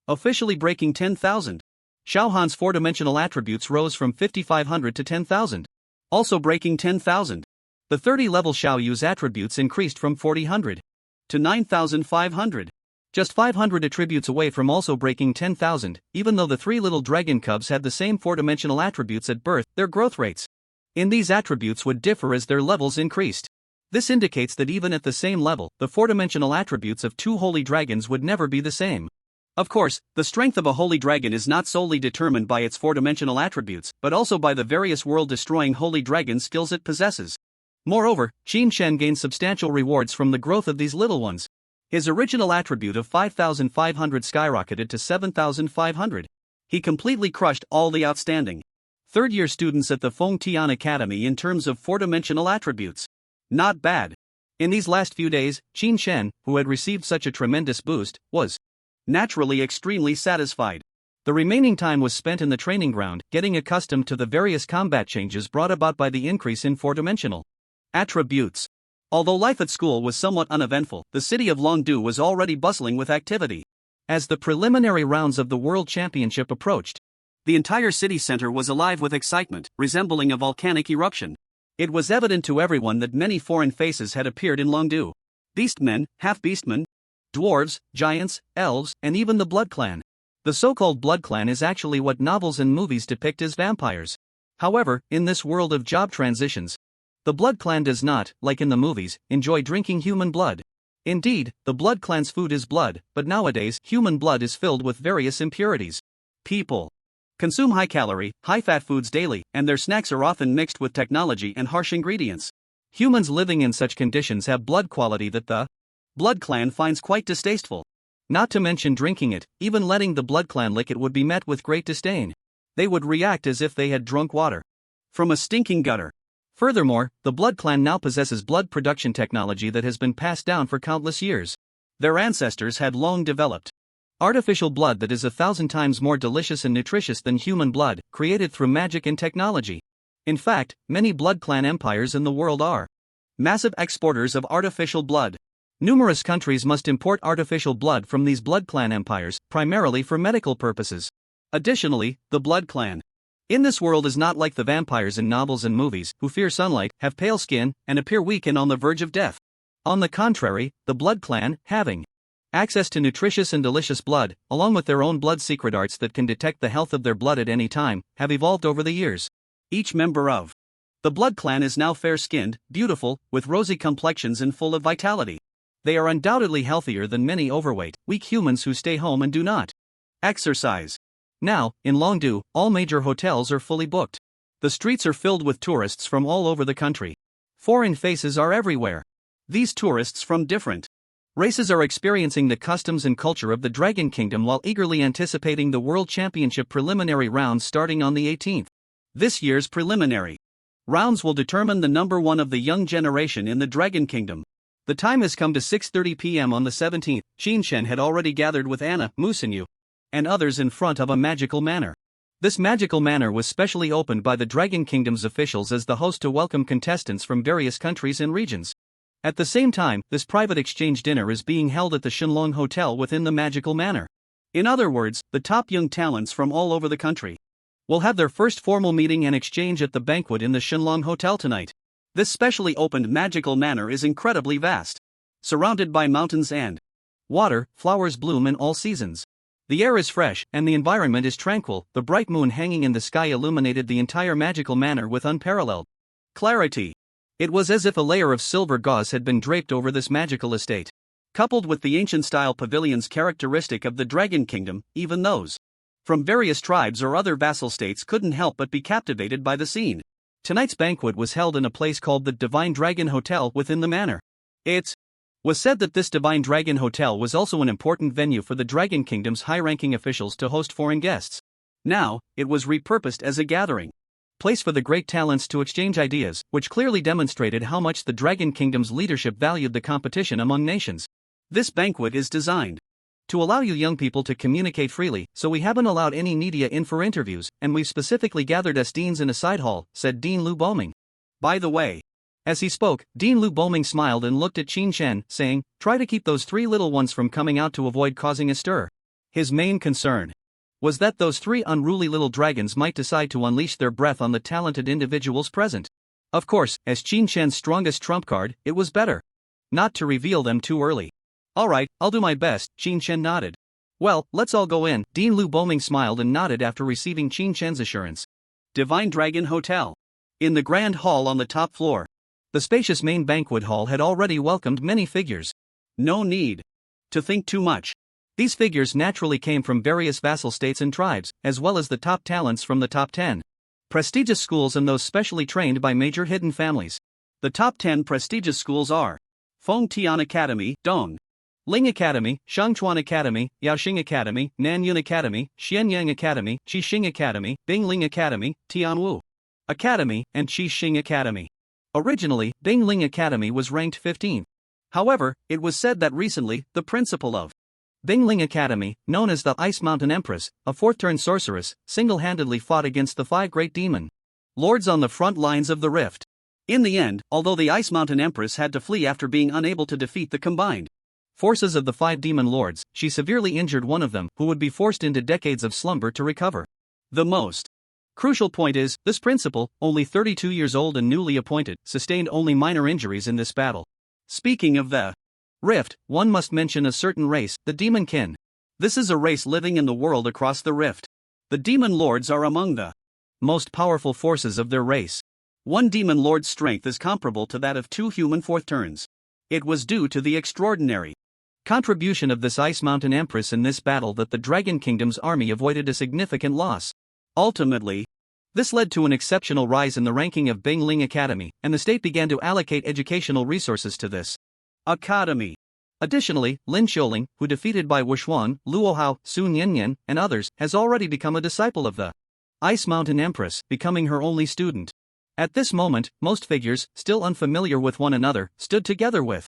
Officially breaking 10,000. Xiaohan's 4-dimensional attributes rose from 5,500 to 10,000. Also breaking 10,000. The 30-level Xiaoyu's attributes increased from 4,000 to 9,500. Just 500 attributes away from also breaking 10,000, even though the 3 little dragon cubs had the same 4-dimensional attributes at birth, their growth rates in these attributes would differ as their levels increased. This indicates that even at the same level, the 4-dimensional attributes of 2 holy dragons would never be the same. Of course, the strength of a holy dragon is not solely determined by its four-dimensional attributes, but also by the various world-destroying holy dragon skills it possesses. Moreover, Qin Shen gained substantial rewards from the growth of these little ones. His original attribute of 5,500 skyrocketed to 7,500. He completely crushed all the outstanding third-year students at the Feng Tian Academy in terms of four-dimensional attributes. Not bad. In these last few days, Qin Shen, who had received such a tremendous boost, was naturally extremely satisfied. The remaining time was spent in the training ground, getting accustomed to the various combat changes brought about by the increase in four-dimensional attributes. Although life at school was somewhat uneventful, the city of Longdu was already bustling with activity. As the preliminary rounds of the World Championship approached, the entire city center was alive with excitement, resembling a volcanic eruption. It was evident to everyone that many foreign faces had appeared in Longdu. Beastmen, half-beastmen, dwarves, giants, elves, and even the Blood Clan. The so-called Blood Clan is actually what novels and movies depict as vampires. However, in this world of job transitions, the Blood Clan does not, like in the movies, enjoy drinking human blood. Indeed, the Blood Clan's food is blood, but nowadays human blood is filled with various impurities. People consume high-calorie, high-fat foods daily, and their snacks are often mixed with technology and harsh ingredients. Humans living in such conditions have blood quality that the Blood Clan finds quite distasteful. Not to mention drinking it, even letting the Blood Clan lick it would be met with great disdain. They would react as if they had drunk water from a stinking gutter. Furthermore, the Blood Clan now possesses blood production technology that has been passed down for countless years. Their ancestors had long developed artificial blood that is 1,000 times more delicious and nutritious than human blood, created through magic and technology. In fact, many Blood Clan empires in the world are massive exporters of artificial blood. Numerous countries must import artificial blood from these Blood Clan empires, primarily for medical purposes. Additionally, the Blood Clan in this world is not like the vampires in novels and movies, who fear sunlight, have pale skin, and appear weak and on the verge of death. On the contrary, the Blood Clan, having access to nutritious and delicious blood, along with their own blood secret arts that can detect the health of their blood at any time, have evolved over the years. Each member of the Blood Clan is now fair-skinned, beautiful, with rosy complexions and full of vitality. They are undoubtedly healthier than many overweight, weak humans who stay home and do not exercise. Now, in Longdu, all major hotels are fully booked. The streets are filled with tourists from all over the country. Foreign faces are everywhere. These tourists from different races are experiencing the customs and culture of the Dragon Kingdom while eagerly anticipating the World Championship preliminary rounds starting on the 18th. This year's preliminary rounds will determine the number one of the young generation in the Dragon Kingdom. The time has come to 6:30 p.m. on the 17th. Qin Shen had already gathered with Anna, Musinyu, and others in front of a magical manor. This magical manor was specially opened by the Dragon Kingdom's officials as the host to welcome contestants from various countries and regions. At the same time, this private exchange dinner is being held at the Shenlong Hotel within the magical manor. In other words, the top young talents from all over the country will have their first formal meeting and exchange at the banquet in the Shenlong Hotel tonight. This specially opened magical manor is incredibly vast. Surrounded by mountains and water, flowers bloom in all seasons. The air is fresh, and the environment is tranquil. The bright moon hanging in the sky illuminated the entire magical manor with unparalleled clarity. It was as if a layer of silver gauze had been draped over this magical estate. Coupled with the ancient-style pavilions characteristic of the Dragon Kingdom, even those from various tribes or other vassal states couldn't help but be captivated by the scene. Tonight's banquet was held in a place called the Divine Dragon Hotel within the manor. It was said that this Divine Dragon Hotel was also an important venue for the Dragon Kingdom's high-ranking officials to host foreign guests. Now, it was repurposed as a gathering place for the great talents to exchange ideas, which clearly demonstrated how much the Dragon Kingdom's leadership valued the competition among nations. This banquet is designed to allow you young people to communicate freely, so we haven't allowed any media in for interviews, and we've specifically gathered us deans in a side hall, said Dean Lu Boming. By the way, as he spoke, Dean Lu Boming smiled and looked at Qin Shen, saying, "Try to keep those three little ones from coming out to avoid causing a stir." His main concern was that those three unruly little dragons might decide to unleash their breath on the talented individuals present. Of course, as Qin Shen's strongest trump card, it was better not to reveal them too early. "Alright, I'll do my best," Qin Shen nodded. "Well, let's all go in." Dean Lu Boming smiled and nodded after receiving Qin Shen's assurance. Divine Dragon Hotel. In the grand hall on the top floor, the spacious main banquet hall had already welcomed many figures. No need to think too much. These figures naturally came from various vassal states and tribes, as well as the top talents from the top 10 prestigious schools and those specially trained by major hidden families. The top 10 prestigious schools are Fengtian Academy, Dong, Ling Academy, Shangchuan Academy, Yaoxing Academy, Nanyun Academy, Xianyang Academy, Qixing Academy, Bingling Academy, Tianwu Academy, and Qixing Academy. Originally, Bingling Academy was ranked 15th. However, it was said that recently, the principal of Bingling Academy, known as the Ice Mountain Empress, a fourth-turn sorceress, single-handedly fought against the 5 great demon lords on the front lines of the rift. In the end, although the Ice Mountain Empress had to flee after being unable to defeat the combined forces of the 5 demon lords, she severely injured one of them, who would be forced into decades of slumber to recover. The most crucial point is, this principal, only 32 years old and newly appointed, sustained only minor injuries in this battle. Speaking of the rift, one must mention a certain race, the Demon Kin. This is a race living in the world across the rift. The demon lords are among the most powerful forces of their race. One demon lord's strength is comparable to that of 2 human fourth turns. It was due to the extraordinary contribution of this Ice Mountain Empress in this battle that the Dragon Kingdom's army avoided a significant loss. Ultimately, this led to an exceptional rise in the ranking of Bingling Academy, and the state began to allocate educational resources to this academy. Additionally, Lin Xiuling, who defeated by Wushuan, Luohao, Sun Yanyan, and others, has already become a disciple of the Ice Mountain Empress, becoming her only student. At this moment, most figures, still unfamiliar with one another, stood together with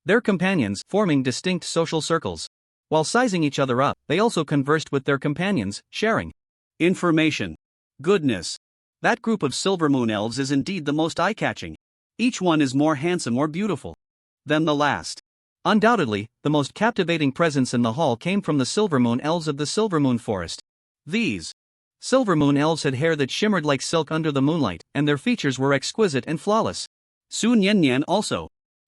their companions, forming distinct social circles. While sizing each other up, they also conversed with their companions, sharing information. Goodness. That group of Silver Moon elves is indeed the most eye-catching. Each one is more handsome or beautiful than the last. Undoubtedly, the most captivating presence in the hall came from the Silver Moon elves of the Silver Moon Forest. These Silver Moon elves had hair that shimmered like silk under the moonlight, and their features were exquisite and flawless. Sun Yanyan also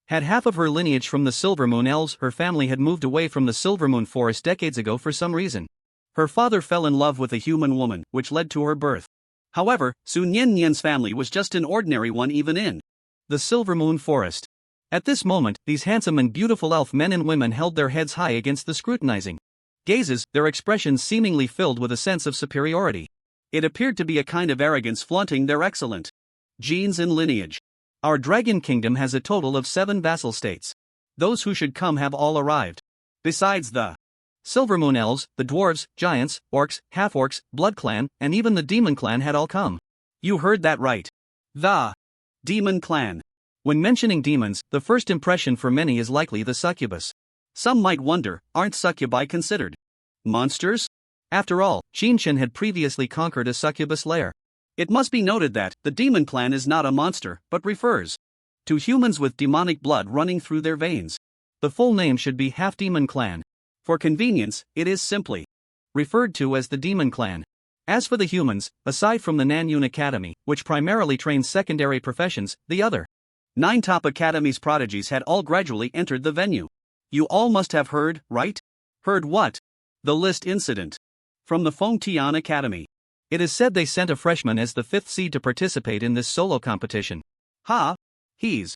had half of her lineage from the Silver Moon elves. Her family had moved away from the Silver Moon Forest decades ago for some reason. Her father fell in love with a human woman, which led to her birth. However, Sun Yanyan's family was just an ordinary one even in the Silver Moon Forest. At this moment, these handsome and beautiful elf men and women held their heads high against the scrutinizing gazes, their expressions seemingly filled with a sense of superiority. It appeared to be a kind of arrogance flaunting their excellent genes and lineage. Our Dragon Kingdom has a total of 7 vassal states. Those who should come have all arrived. Besides the Silver Moon elves, the dwarves, giants, orcs, half-orcs, blood clan, and even the demon clan had all come. You heard that right. The demon clan. When mentioning demons, the first impression for many is likely the succubus. Some might wonder, aren't succubi considered monsters? After all, Qinshen had previously conquered a succubus lair. It must be noted that the demon clan is not a monster, but refers to humans with demonic blood running through their veins. The full name should be Half-Demon Clan. For convenience, it is simply referred to as the Demon Clan. As for the humans, aside from the Nanyun Academy, which primarily trains secondary professions, the other 9 top academies prodigies had all gradually entered the venue. You all must have heard, right? Heard what? The list incident from the Fengtian Academy. It is said they sent a freshman as the 5th seed to participate in this solo competition. Ha! He's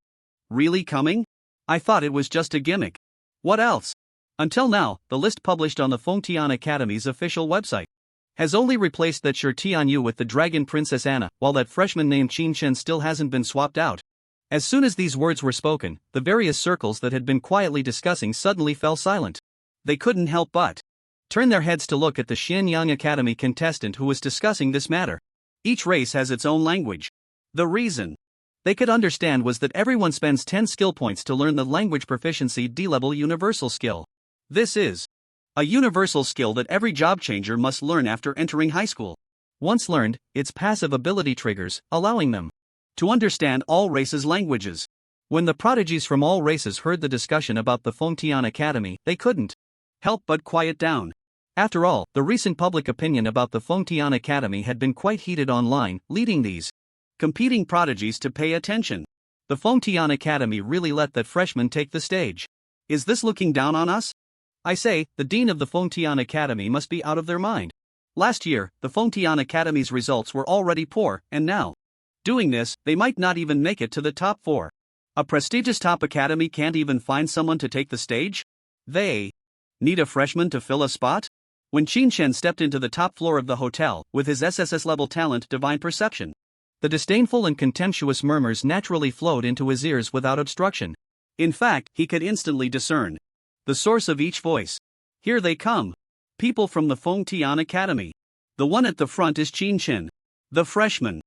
really coming? I thought it was just a gimmick. What else? Until now, the list published on the Fengtian Academy's official website has only replaced that sure Tianyu with the Dragon Princess Anna, while that freshman named Qinshen still hasn't been swapped out. As soon as these words were spoken, the various circles that had been quietly discussing suddenly fell silent. They couldn't help but turn their heads to look at the Xianyang Academy contestant who was discussing this matter. Each race has its own language. The reason they could understand was that everyone spends 10 skill points to learn the language proficiency D-level universal skill. This is a universal skill that every job changer must learn after entering high school. Once learned, its passive ability triggers, allowing them to understand all races' languages. When the prodigies from all races heard the discussion about the Fengtian Academy, they couldn't help but quiet down. After all, the recent public opinion about the Fengtian Academy had been quite heated online, leading these competing prodigies to pay attention. The Fengtian Academy really let that freshman take the stage. Is this looking down on us? I say, the dean of the Fengtian Academy must be out of their mind. Last year, the Fengtian Academy's results were already poor, and now, doing this, they might not even make it to the top 4. A prestigious top academy can't even find someone to take the stage? They Need a freshman to fill a spot? When Qin Shen stepped into the top floor of the hotel, with his SSS level talent divine perception, the disdainful and contemptuous murmurs naturally flowed into his ears without obstruction. In fact, he could instantly discern the source of each voice. Here they come. People from the Feng Tian Academy. The one at the front is Qin Shen, the freshman.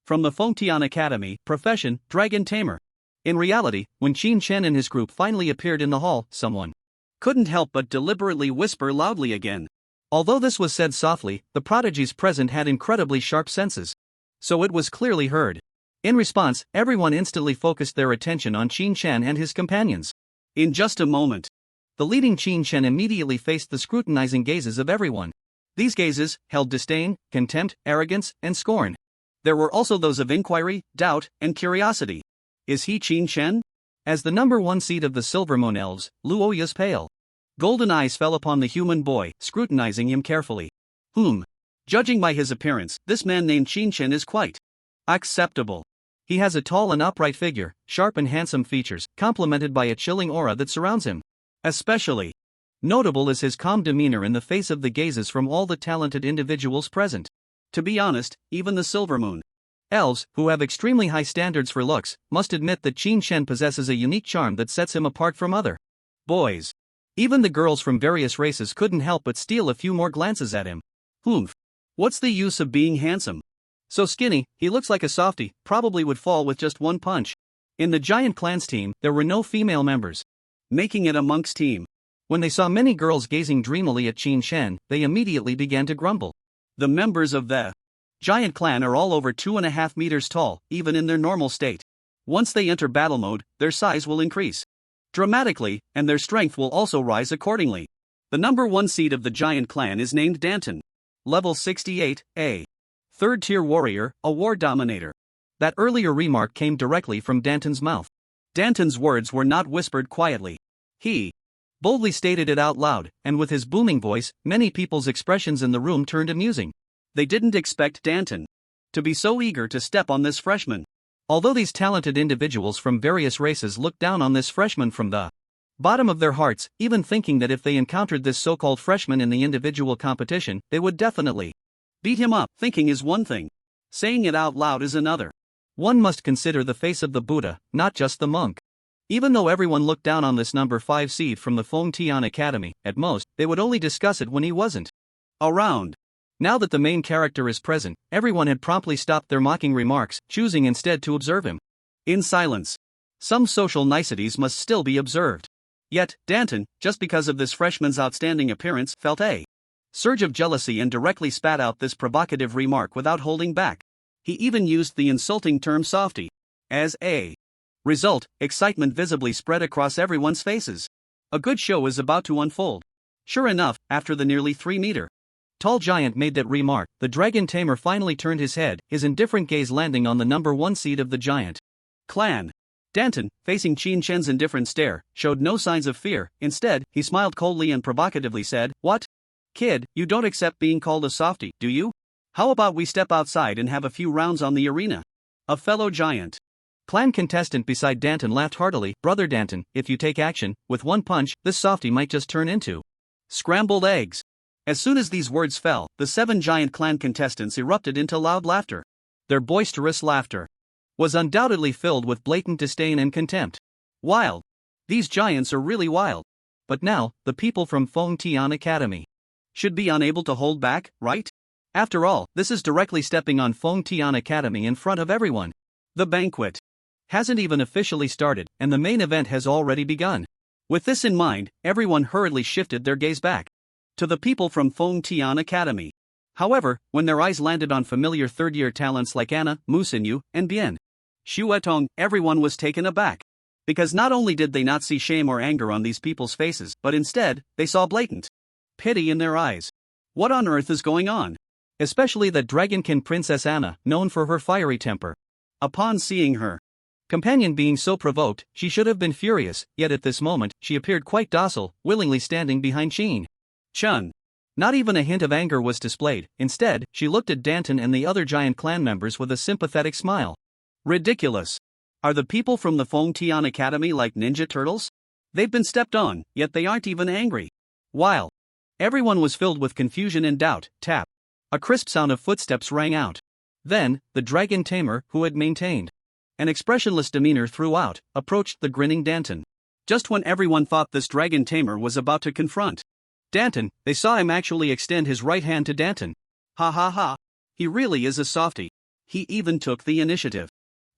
From the Feng Tian Academy, profession, Dragon Tamer. In reality, when Qin Shen and his group finally appeared in the hall, someone couldn't help but deliberately whisper loudly again. Although this was said softly, the prodigies present had incredibly sharp senses, so it was clearly heard. In response, everyone instantly focused their attention on Qin Shen and his companions. In just a moment, the leading Qin Shen immediately faced the scrutinizing gazes of everyone. These gazes held disdain, contempt, arrogance, and scorn. There were also those of inquiry, doubt, and curiosity. Is he Qin Shen? As the number one seed of the Silver Moon Elves, Luoya's pale golden eyes fell upon the human boy, scrutinizing him carefully. Judging by his appearance, this man named Qin Shen is quite acceptable. He has a tall and upright figure, sharp and handsome features, complemented by a chilling aura that surrounds him. Especially notable is his calm demeanor in the face of the gazes from all the talented individuals present. To be honest, even the Silver Moon Elves, who have extremely high standards for looks, must admit that Qin Shen possesses a unique charm that sets him apart from other boys. Even the girls from various races couldn't help but steal a few more glances at him. What's the use of being handsome? So skinny, he looks like a softie, probably would fall with just one punch. In the Giant Clan's team, there were no female members, making it a monk's team. When they saw many girls gazing dreamily at Qin Shen, they immediately began to grumble. The members of the Giant Clan are all over 2.5 meters tall, even in their normal state. Once they enter battle mode, their size will increase dramatically, and their strength will also rise accordingly. The number one seed of the Giant Clan is named Danton. Level 68, a third-tier warrior, a war dominator. That earlier remark came directly from Danton's mouth. Danton's words were not whispered quietly. He boldly stated it out loud, and with his booming voice, many people's expressions in the room turned amusing. They didn't expect Danton to be so eager to step on this freshman. Although these talented individuals from various races looked down on this freshman from the bottom of their hearts, even thinking that if they encountered this so-called freshman in the individual competition, they would definitely beat him up. Thinking is one thing, saying it out loud is another. One must consider the face of the Buddha, not just the monk. Even though everyone looked down on this number 5 seed from the Feng Tian Academy, at most, they would only discuss it when he wasn't around. Now that the main character is present, everyone had promptly stopped their mocking remarks, choosing instead to observe him in silence. Some social niceties must still be observed. Yet, Danton, just because of this freshman's outstanding appearance, felt a surge of jealousy and directly spat out this provocative remark without holding back. He even used the insulting term softie. As a result, excitement visibly spread across everyone's faces. A good show is about to unfold. Sure enough, after the nearly 3-meter tall giant made that remark, the Dragon Tamer finally turned his head, his indifferent gaze landing on the number 1 seed of the Giant Clan. Danton, facing Qin Shen's indifferent stare, showed no signs of fear. Instead, he smiled coldly and provocatively said, "What? Kid, you don't accept being called a softie, do you? How about we step outside and have a few rounds on the arena?" A fellow Giant Clan contestant beside Danton laughed heartily. "Brother Danton, if you take action, with one punch, this softie might just turn into scrambled eggs." As soon as these words fell, the 7 Giant Clan contestants erupted into loud laughter. Their boisterous laughter was undoubtedly filled with blatant disdain and contempt. Wild. These giants are really wild. But now, the people from Feng Tian Academy should be unable to hold back, right? After all, this is directly stepping on Feng Tian Academy in front of everyone. The banquet hasn't even officially started, and the main event has already begun. With this in mind, everyone hurriedly shifted their gaze back to the people from Feng Tian Academy. However, when their eyes landed on familiar third-year talents like Anna, Mu Xinyu, and Bian Shuetong, everyone was taken aback. Because not only did they not see shame or anger on these people's faces, but instead, they saw blatant pity in their eyes. What on earth is going on? Especially that Dragonkin Princess Anna, known for her fiery temper. Upon seeing her companion being so provoked, she should have been furious, yet at this moment, she appeared quite docile, willingly standing behind Qin Chun. Not even a hint of anger was displayed. Instead, she looked at Danton and the other Giant Clan members with a sympathetic smile. Ridiculous. Are the people from the Feng Tian Academy like Ninja Turtles? They've been stepped on, yet they aren't even angry. While everyone was filled with confusion and doubt, tap. A crisp sound of footsteps rang out. Then, the dragon Tamer, who had maintained an expressionless demeanor throughout, approached the grinning Danton. Just when everyone thought this dragon Tamer was about to confront Danton, they saw him actually extend his right hand to Danton. Ha ha ha. He really is a softie. He even took the initiative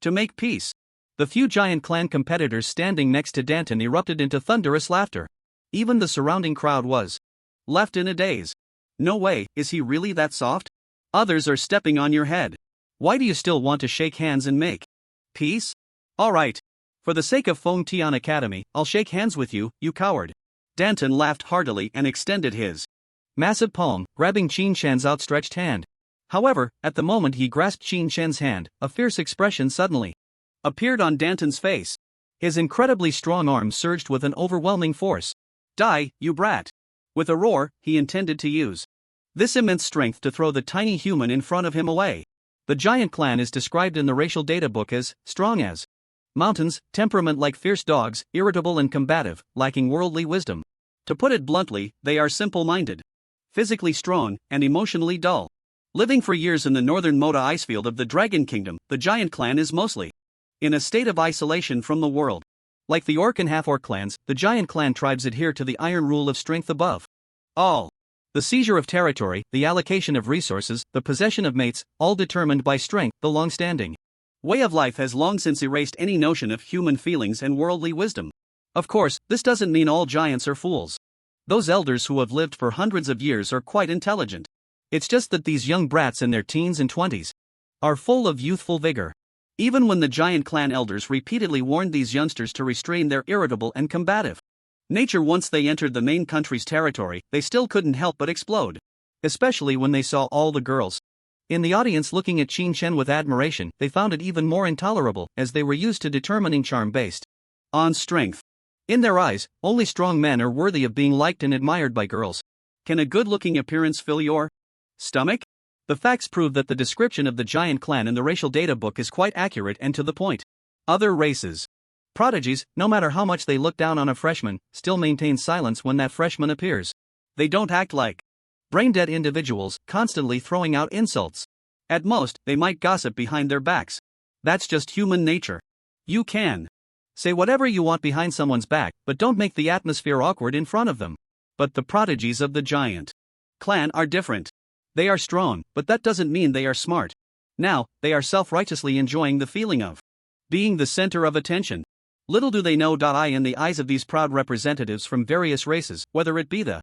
to make peace. The few Giant Clan competitors standing next to Danton erupted into thunderous laughter. Even the surrounding crowd was left in a daze. No way, is he really that soft? Others are stepping on your head. Why do you still want to shake hands and make peace? Alright. For the sake of Feng Tian Academy, I'll shake hands with you, you coward. Danton laughed heartily and extended his massive palm, grabbing Qin Shen's outstretched hand. However, at the moment he grasped Qin Shen's hand, a fierce expression suddenly appeared on Danton's face. His incredibly strong arm surged with an overwhelming force. Die, you brat! With a roar, he intended to use this immense strength to throw the tiny human in front of him away. The Giant Clan is described in the racial data book as strong as mountains, temperament like fierce dogs, irritable and combative, lacking worldly wisdom. To put it bluntly, they are simple-minded, physically strong, and emotionally dull. Living for years in the northern Moda icefield of the Dragon Kingdom, the Giant Clan is mostly in a state of isolation from the world. Like the Orc and half-Orc clans, the Giant Clan tribes adhere to the iron rule of strength above all. The seizure of territory, the allocation of resources, the possession of mates, all determined by strength. The long-standing way of life has long since erased any notion of human feelings and worldly wisdom. Of course, this doesn't mean all giants are fools. Those elders who have lived for hundreds of years are quite intelligent. It's just that these young brats in their teens and 20s are full of youthful vigor. Even when the Giant Clan elders repeatedly warned these youngsters to restrain their irritable and combative nature once they entered the main country's territory, they still couldn't help but explode. Especially when they saw all the girls in the audience looking at Qin Shen with admiration, they found it even more intolerable, as they were used to determining charm based on strength. In their eyes, only strong men are worthy of being liked and admired by girls. Can a good-looking appearance fill your stomach? The facts prove that the description of the Giant Clan in the racial data book is quite accurate and to the point. Other races, prodigies, no matter how much they look down on a freshman, still maintain silence when that freshman appears. They don't act like brain-dead individuals, constantly throwing out insults. At most, they might gossip behind their backs. That's just human nature. You can say whatever you want behind someone's back, but don't make the atmosphere awkward in front of them. But the prodigies of the Giant Clan are different. They are strong, but that doesn't mean they are smart. Now, they are self-righteously enjoying the feeling of being the center of attention. Little do they know. In the eyes of these proud representatives from various races, whether it be the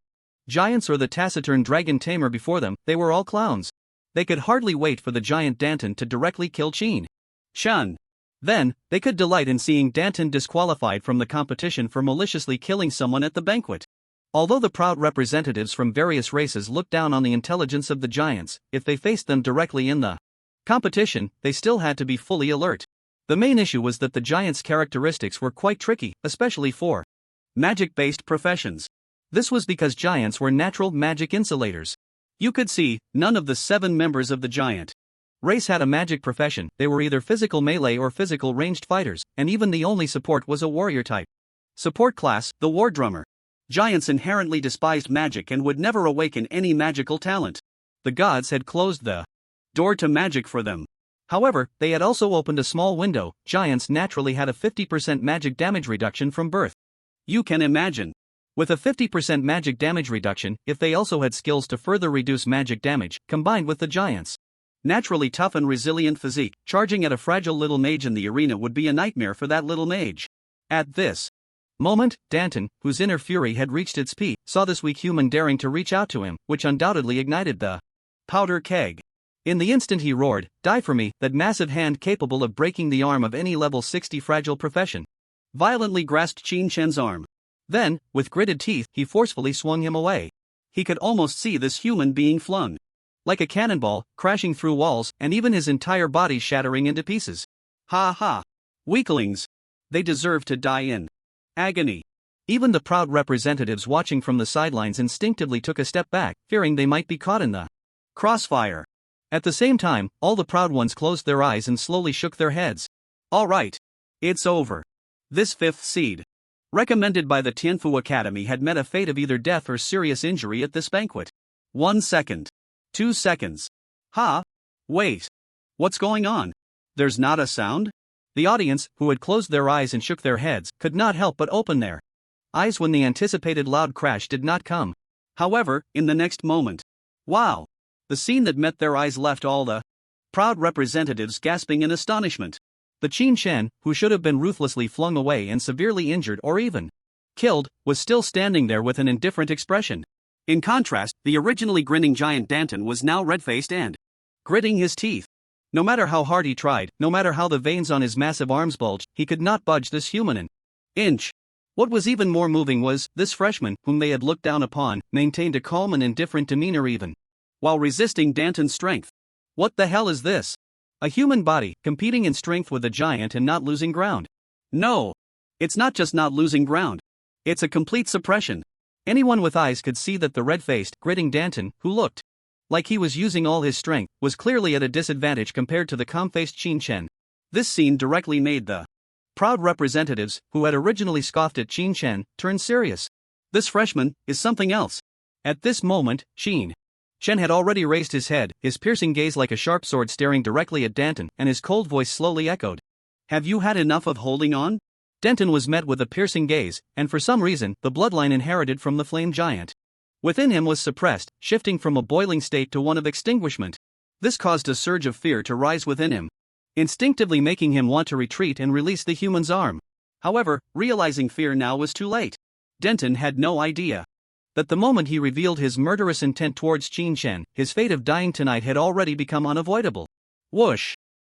giants or the taciturn dragon Tamer before them, they were all clowns. They could hardly wait for the giant Danton to directly kill Qin Shen. Then, they could delight in seeing Danton disqualified from the competition for maliciously killing someone at the banquet. Although the proud representatives from various races looked down on the intelligence of the giants, if they faced them directly in the competition, they still had to be fully alert. The main issue was that the giants' characteristics were quite tricky, especially for magic-based professions. This was because giants were natural magic insulators. You could see, none of the 7 members of the giant race had a magic profession. They were either physical melee or physical ranged fighters, and even the only support was a warrior type support class, the war drummer. Giants inherently despised magic and would never awaken any magical talent. The gods had closed the door to magic for them. However, they had also opened a small window. Giants naturally had a 50% magic damage reduction from birth. You can imagine. With a 50% magic damage reduction, if they also had skills to further reduce magic damage, combined with the giants' naturally tough and resilient physique, charging at a fragile little mage in the arena would be a nightmare for that little mage. At this moment, Danton, whose inner fury had reached its peak, saw this weak human daring to reach out to him, which undoubtedly ignited the powder keg. In the instant he roared, "Die for me!" That massive hand capable of breaking the arm of any level 60 fragile profession violently grasped Qin Shen's arm. Then, with gritted teeth, he forcefully swung him away. He could almost see this human being flung like a cannonball, crashing through walls, and even his entire body shattering into pieces. Ha ha! Weaklings! They deserve to die in agony. Even the proud representatives watching from the sidelines instinctively took a step back, fearing they might be caught in the crossfire. At the same time, all the proud ones closed their eyes and slowly shook their heads. All right. It's over. This 5th seed recommended by the Tianfu Academy, had met a fate of either death or serious injury at this banquet. 1 second. 2 seconds. Wait. What's going on? There's not a sound? The audience, who had closed their eyes and shook their heads, could not help but open their eyes when the anticipated loud crash did not come. However, in the next moment, wow! The scene that met their eyes left all the proud representatives gasping in astonishment. The Qin Shen, who should have been ruthlessly flung away and severely injured or even killed, was still standing there with an indifferent expression. In contrast, the originally grinning giant Danton was now red-faced and gritting his teeth. No matter how hard he tried, no matter how the veins on his massive arms bulged, he could not budge this human an inch. What was even more moving was, this freshman, whom they had looked down upon, maintained a calm and indifferent demeanor even while resisting Danton's strength. What the hell is this? A human body, competing in strength with a giant and not losing ground. No. It's not just not losing ground. It's a complete suppression. Anyone with eyes could see that the red-faced, gritting Danton, who looked like he was using all his strength, was clearly at a disadvantage compared to the calm-faced Qin Shen. This scene directly made the proud representatives, who had originally scoffed at Qin Shen, turn serious. This freshman is something else. At this moment, Qin Shen had already raised his head, his piercing gaze like a sharp sword staring directly at Danton, and his cold voice slowly echoed. Have you had enough of holding on? Danton was met with a piercing gaze, and for some reason, the bloodline inherited from the flame giant within him was suppressed, shifting from a boiling state to one of extinguishment. This caused a surge of fear to rise within him, instinctively making him want to retreat and release the human's arm. However, realizing fear now was too late. Danton had no idea that the moment he revealed his murderous intent towards Qin Shen, his fate of dying tonight had already become unavoidable. Whoosh!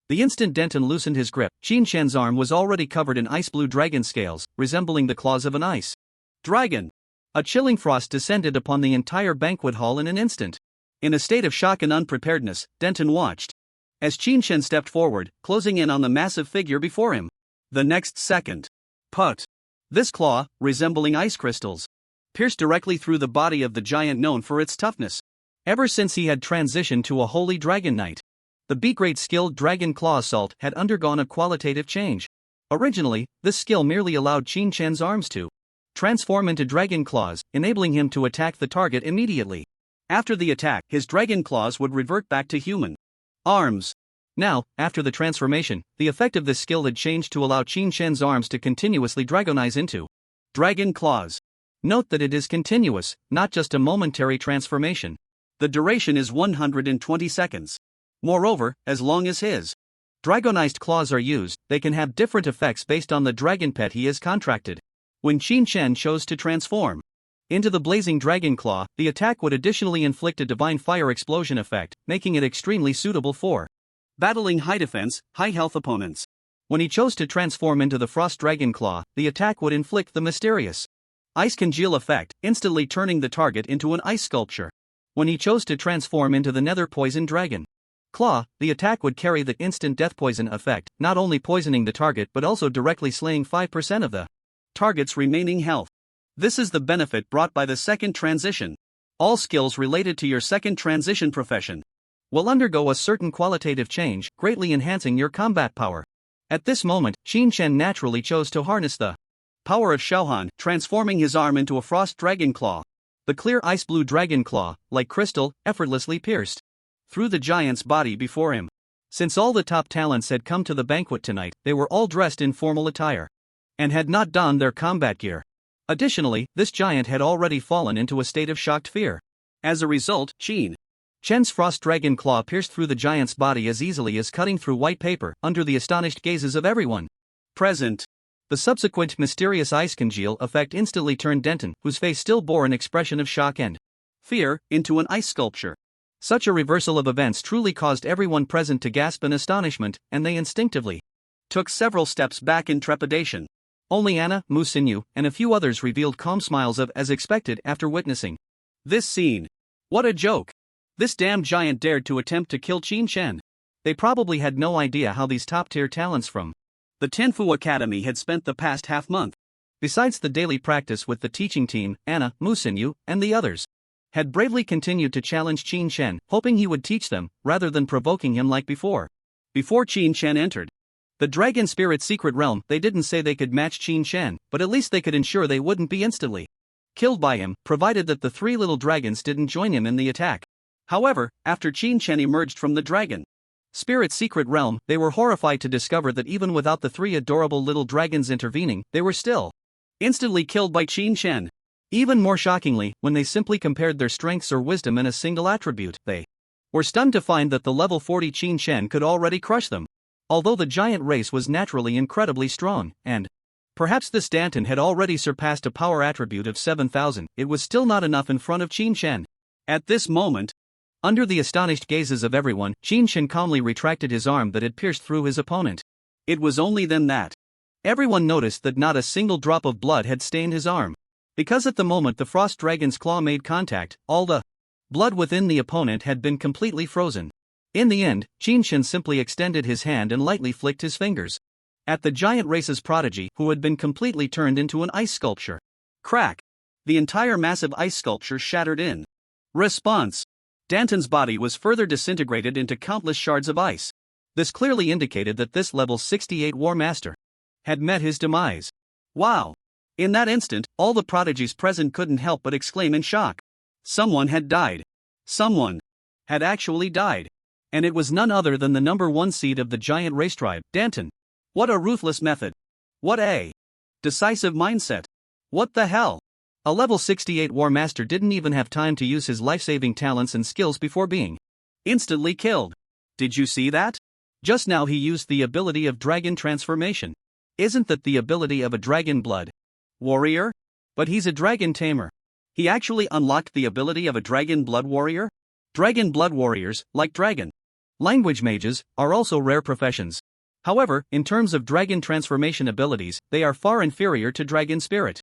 The instant Danton loosened his grip, Qin Shen's arm was already covered in ice-blue dragon scales, resembling the claws of an ice dragon. A chilling frost descended upon the entire banquet hall in an instant. In a state of shock and unpreparedness, Danton watched as Qin Shen stepped forward, closing in on the massive figure before him. The next second, put! This claw, resembling ice crystals, pierced directly through the body of the giant known for its toughness. Ever since he had transitioned to a holy dragon knight, the B-grade skilled Dragon Claw Assault had undergone a qualitative change. Originally, this skill merely allowed Qin Shen's arms to transform into dragon claws, enabling him to attack the target immediately. After the attack, his dragon claws would revert back to human arms. Now, after the transformation, the effect of this skill had changed to allow Qin Shen's arms to continuously dragonize into dragon claws. Note that it is continuous, not just a momentary transformation. The duration is 120 seconds. Moreover, as long as his dragonized claws are used, they can have different effects based on the dragon pet he has contracted. When Qin Shen chose to transform into the blazing dragon claw, the attack would additionally inflict a divine fire explosion effect, making it extremely suitable for battling high defense, high health opponents. When he chose to transform into the frost dragon claw, the attack would inflict the mysterious ice congeal effect, instantly turning the target into an ice sculpture. When he chose to transform into the nether poison dragon claw, the attack would carry the instant death poison effect, not only poisoning the target but also directly slaying 5% of the target's remaining health. This is the benefit brought by the second transition. All skills related to your second transition profession will undergo a certain qualitative change, greatly enhancing your combat power. At this moment, Qin Shen naturally chose to harness the power of Shaohan, transforming his arm into a frost dragon claw. The clear ice-blue dragon claw, like crystal, effortlessly pierced through the giant's body before him. Since all the top talents had come to the banquet tonight, they were all dressed in formal attire and had not donned their combat gear. Additionally, this giant had already fallen into a state of shocked fear. As a result, Qin Shen's frost dragon claw pierced through the giant's body as easily as cutting through white paper, under the astonished gazes of everyone present. The subsequent mysterious ice congeal effect instantly turned Danton, whose face still bore an expression of shock and fear, into an ice sculpture. Such a reversal of events truly caused everyone present to gasp in astonishment, and they instinctively took several steps back in trepidation. Only Anna, Mu Xinyu, and a few others revealed calm smiles as expected after witnessing this scene. What a joke! This damn giant dared to attempt to kill Qin Shen. They probably had no idea how these top-tier talents from the Tianfu Academy had spent the past half-month. Besides the daily practice with the teaching team, Anna, Mu Xinyu, and the others had bravely continued to challenge Qin Shen, hoping he would teach them, rather than provoking him like before. Before Qin Shen entered The dragon spirit secret realm, they didn't say they could match Qin Shen, but at least they could ensure they wouldn't be instantly killed by him, provided that the three little dragons didn't join him in the attack. However, after Qin Shen emerged from the dragon spirit secret realm, they were horrified to discover that even without the three adorable little dragons intervening, they were still instantly killed by Qin Shen. Even more shockingly, when they simply compared their strengths or wisdom in a single attribute, they were stunned to find that the level 40 Qin Shen could already crush them. Although the giant race was naturally incredibly strong, and perhaps this Danton had already surpassed a power attribute of 7,000, it was still not enough in front of Qin Shen. At this moment, under the astonished gazes of everyone, Qin Shen calmly retracted his arm that had pierced through his opponent. It was only then that everyone noticed that not a single drop of blood had stained his arm. Because at the moment the frost dragon's claw made contact, all the blood within the opponent had been completely frozen. In the end, Qin Shen simply extended his hand and lightly flicked his fingers at the giant race's prodigy, who had been completely turned into an ice sculpture. Crack! The entire massive ice sculpture shattered in response. Danton's body was further disintegrated into countless shards of ice. This clearly indicated that this level 68 War Master had met his demise. Wow! In that instant, all the prodigies present couldn't help but exclaim in shock. Someone had died. Someone had actually died. And it was none other than the number 1 seed of the giant race tribe, Danton. What a ruthless method. What a decisive mindset. What the hell? A level 68 War Master didn't even have time to use his life-saving talents and skills before being instantly killed. Did you see that? Just now he used the ability of Dragon Transformation. Isn't that the ability of a Dragon Blood Warrior? But he's a Dragon Tamer. He actually unlocked the ability of a Dragon Blood Warrior? Dragon Blood Warriors, like Dragon Language Mages, are also rare professions. However, in terms of Dragon Transformation abilities, they are far inferior to Dragon Spirit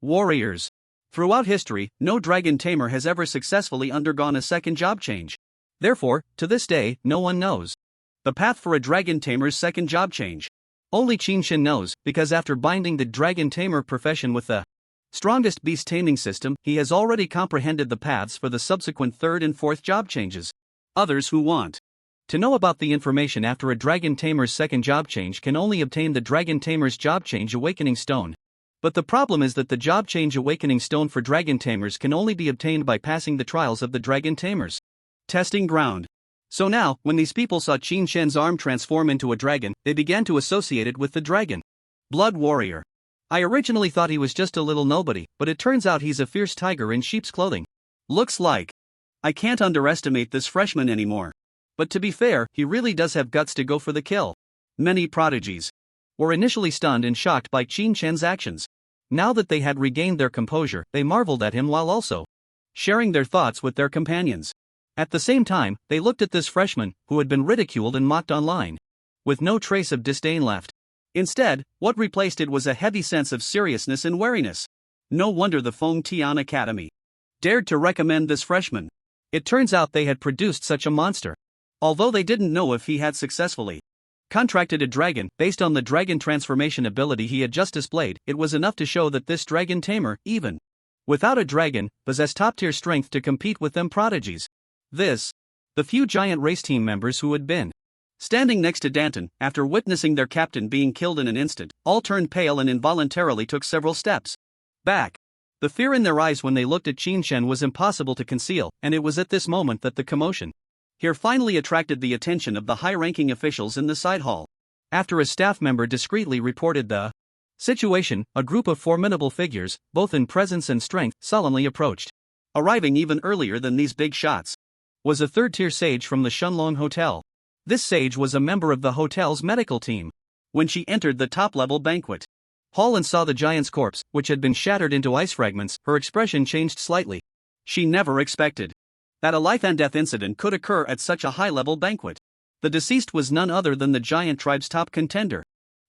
Warriors. Throughout history, no Dragon Tamer has ever successfully undergone a second job change. Therefore, to this day, no one knows the path for a Dragon Tamer's second job change. Only Qin Shen knows, because after binding the Dragon Tamer profession with the strongest beast taming system, he has already comprehended the paths for the subsequent third and fourth job changes. Others who want to know about the information after a Dragon Tamer's second job change can only obtain the Dragon Tamer's Job Change Awakening Stone. But the problem is that the Job Change Awakening Stone for Dragon Tamers can only be obtained by passing the trials of the Dragon Tamers testing ground. So now, when these people saw Qin Shen's arm transform into a dragon, they began to associate it with the Dragon Blood Warrior. I originally thought he was just a little nobody, but it turns out he's a fierce tiger in sheep's clothing. Looks like I can't underestimate this freshman anymore. But to be fair, he really does have guts to go for the kill. Many prodigies were initially stunned and shocked by Qin Shen's actions. Now that they had regained their composure, they marveled at him while also sharing their thoughts with their companions. At the same time, they looked at this freshman, who had been ridiculed and mocked online, with no trace of disdain left. Instead, what replaced it was a heavy sense of seriousness and wariness. No wonder the Feng Tian Academy dared to recommend this freshman. It turns out they had produced such a monster. Although they didn't know if he had successfully contracted a dragon, based on the dragon transformation ability he had just displayed, it was enough to show that this Dragon Tamer, even without a dragon, possessed top-tier strength to compete with them prodigies. The few giant race team members who had been standing next to Danton, after witnessing their captain being killed in an instant, all turned pale and involuntarily took several steps back. The fear in their eyes when they looked at Qin Shen was impossible to conceal, and it was at this moment that the commotion here finally attracted the attention of the high-ranking officials in the side hall. After a staff member discreetly reported the situation, a group of formidable figures, both in presence and strength, solemnly approached. Arriving even earlier than these big shots was a third-tier sage from the Shunlong Hotel. This sage was a member of the hotel's medical team. When she entered the top-level banquet hall and saw the giant's corpse, which had been shattered into ice fragments, her expression changed slightly. She never expected that a life-and-death incident could occur at such a high-level banquet. The deceased was none other than the giant tribe's top contender,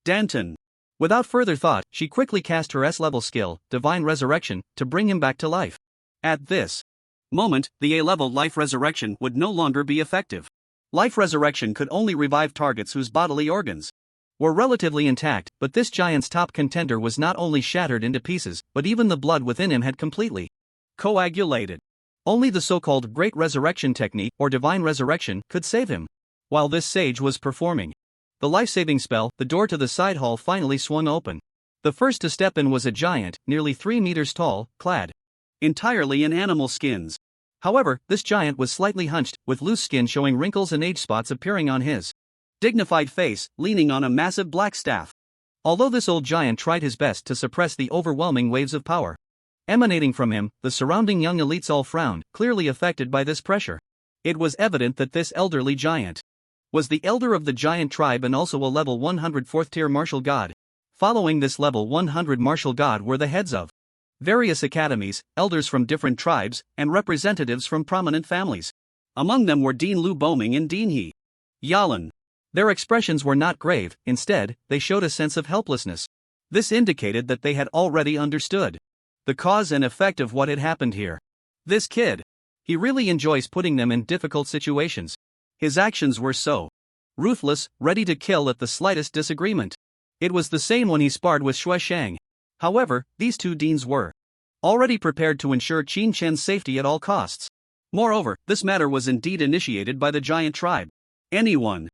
Danton. Without further thought, she quickly cast her S-level skill, Divine Resurrection, to bring him back to life. At this moment, the A-level Life Resurrection would no longer be effective. Life Resurrection could only revive targets whose bodily organs were relatively intact, but this giant's top contender was not only shattered into pieces, but even the blood within him had completely coagulated. Only the so-called Great Resurrection Technique, or Divine Resurrection, could save him. While this sage was performing The life-saving spell, the door to the side hall finally swung open. The first to step in was a giant, nearly 3 meters tall, clad entirely in animal skins. However, this giant was slightly hunched, with loose skin showing wrinkles and age spots appearing on his dignified face, leaning on a massive black staff. Although this old giant tried his best to suppress the overwhelming waves of power emanating from him, the surrounding young elites all frowned, clearly affected by this pressure. It was evident that this elderly giant was the elder of the giant tribe and also a level 100 4th-tier martial god. Following this level 100 martial god were the heads of various academies, elders from different tribes, and representatives from prominent families. Among them were Dean Lu Boming and Dean He Yalan. Their expressions were not grave, instead, they showed a sense of helplessness. This indicated that they had already understood the cause and effect of what had happened here. This kid, he really enjoys putting them in difficult situations. His actions were so ruthless, ready to kill at the slightest disagreement. It was the same when he sparred with Shui Shang. However, these two deans were already prepared to ensure Qin Chen's safety at all costs. Moreover, this matter was indeed initiated by the giant tribe. Anyone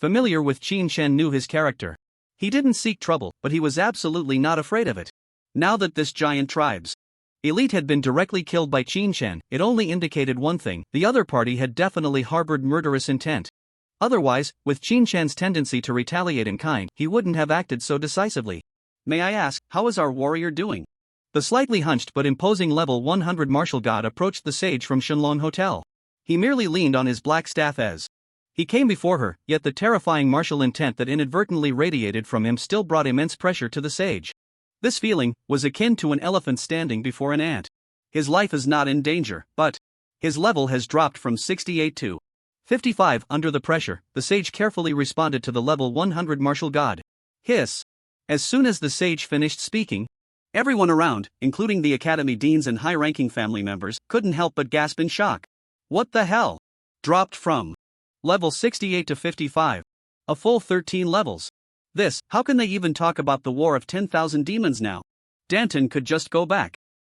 familiar with Qin Chen knew his character. He didn't seek trouble, but he was absolutely not afraid of it. Now that this giant tribe's elite had been directly killed by Qin Chen, it only indicated one thing: the other party had definitely harbored murderous intent. Otherwise, with Qin Chen's tendency to retaliate in kind, he wouldn't have acted so decisively. May I ask, how is our warrior doing? The slightly hunched but imposing level 100 martial god approached the sage from Shenlong Hotel. He merely leaned on his black staff as he came before her, yet the terrifying martial intent that inadvertently radiated from him still brought immense pressure to the sage. This feeling was akin to an elephant standing before an ant. His life is not in danger, but his level has dropped from 68 to 55. Under the pressure, the sage carefully responded to the level 100 martial god. Hiss. As soon as the sage finished speaking, everyone around, including the academy deans and high-ranking family members, couldn't help but gasp in shock. What the hell? Dropped from level 68 to 55. A full 13 levels. How can they even talk about the war of 10,000 demons now? Danton could just go back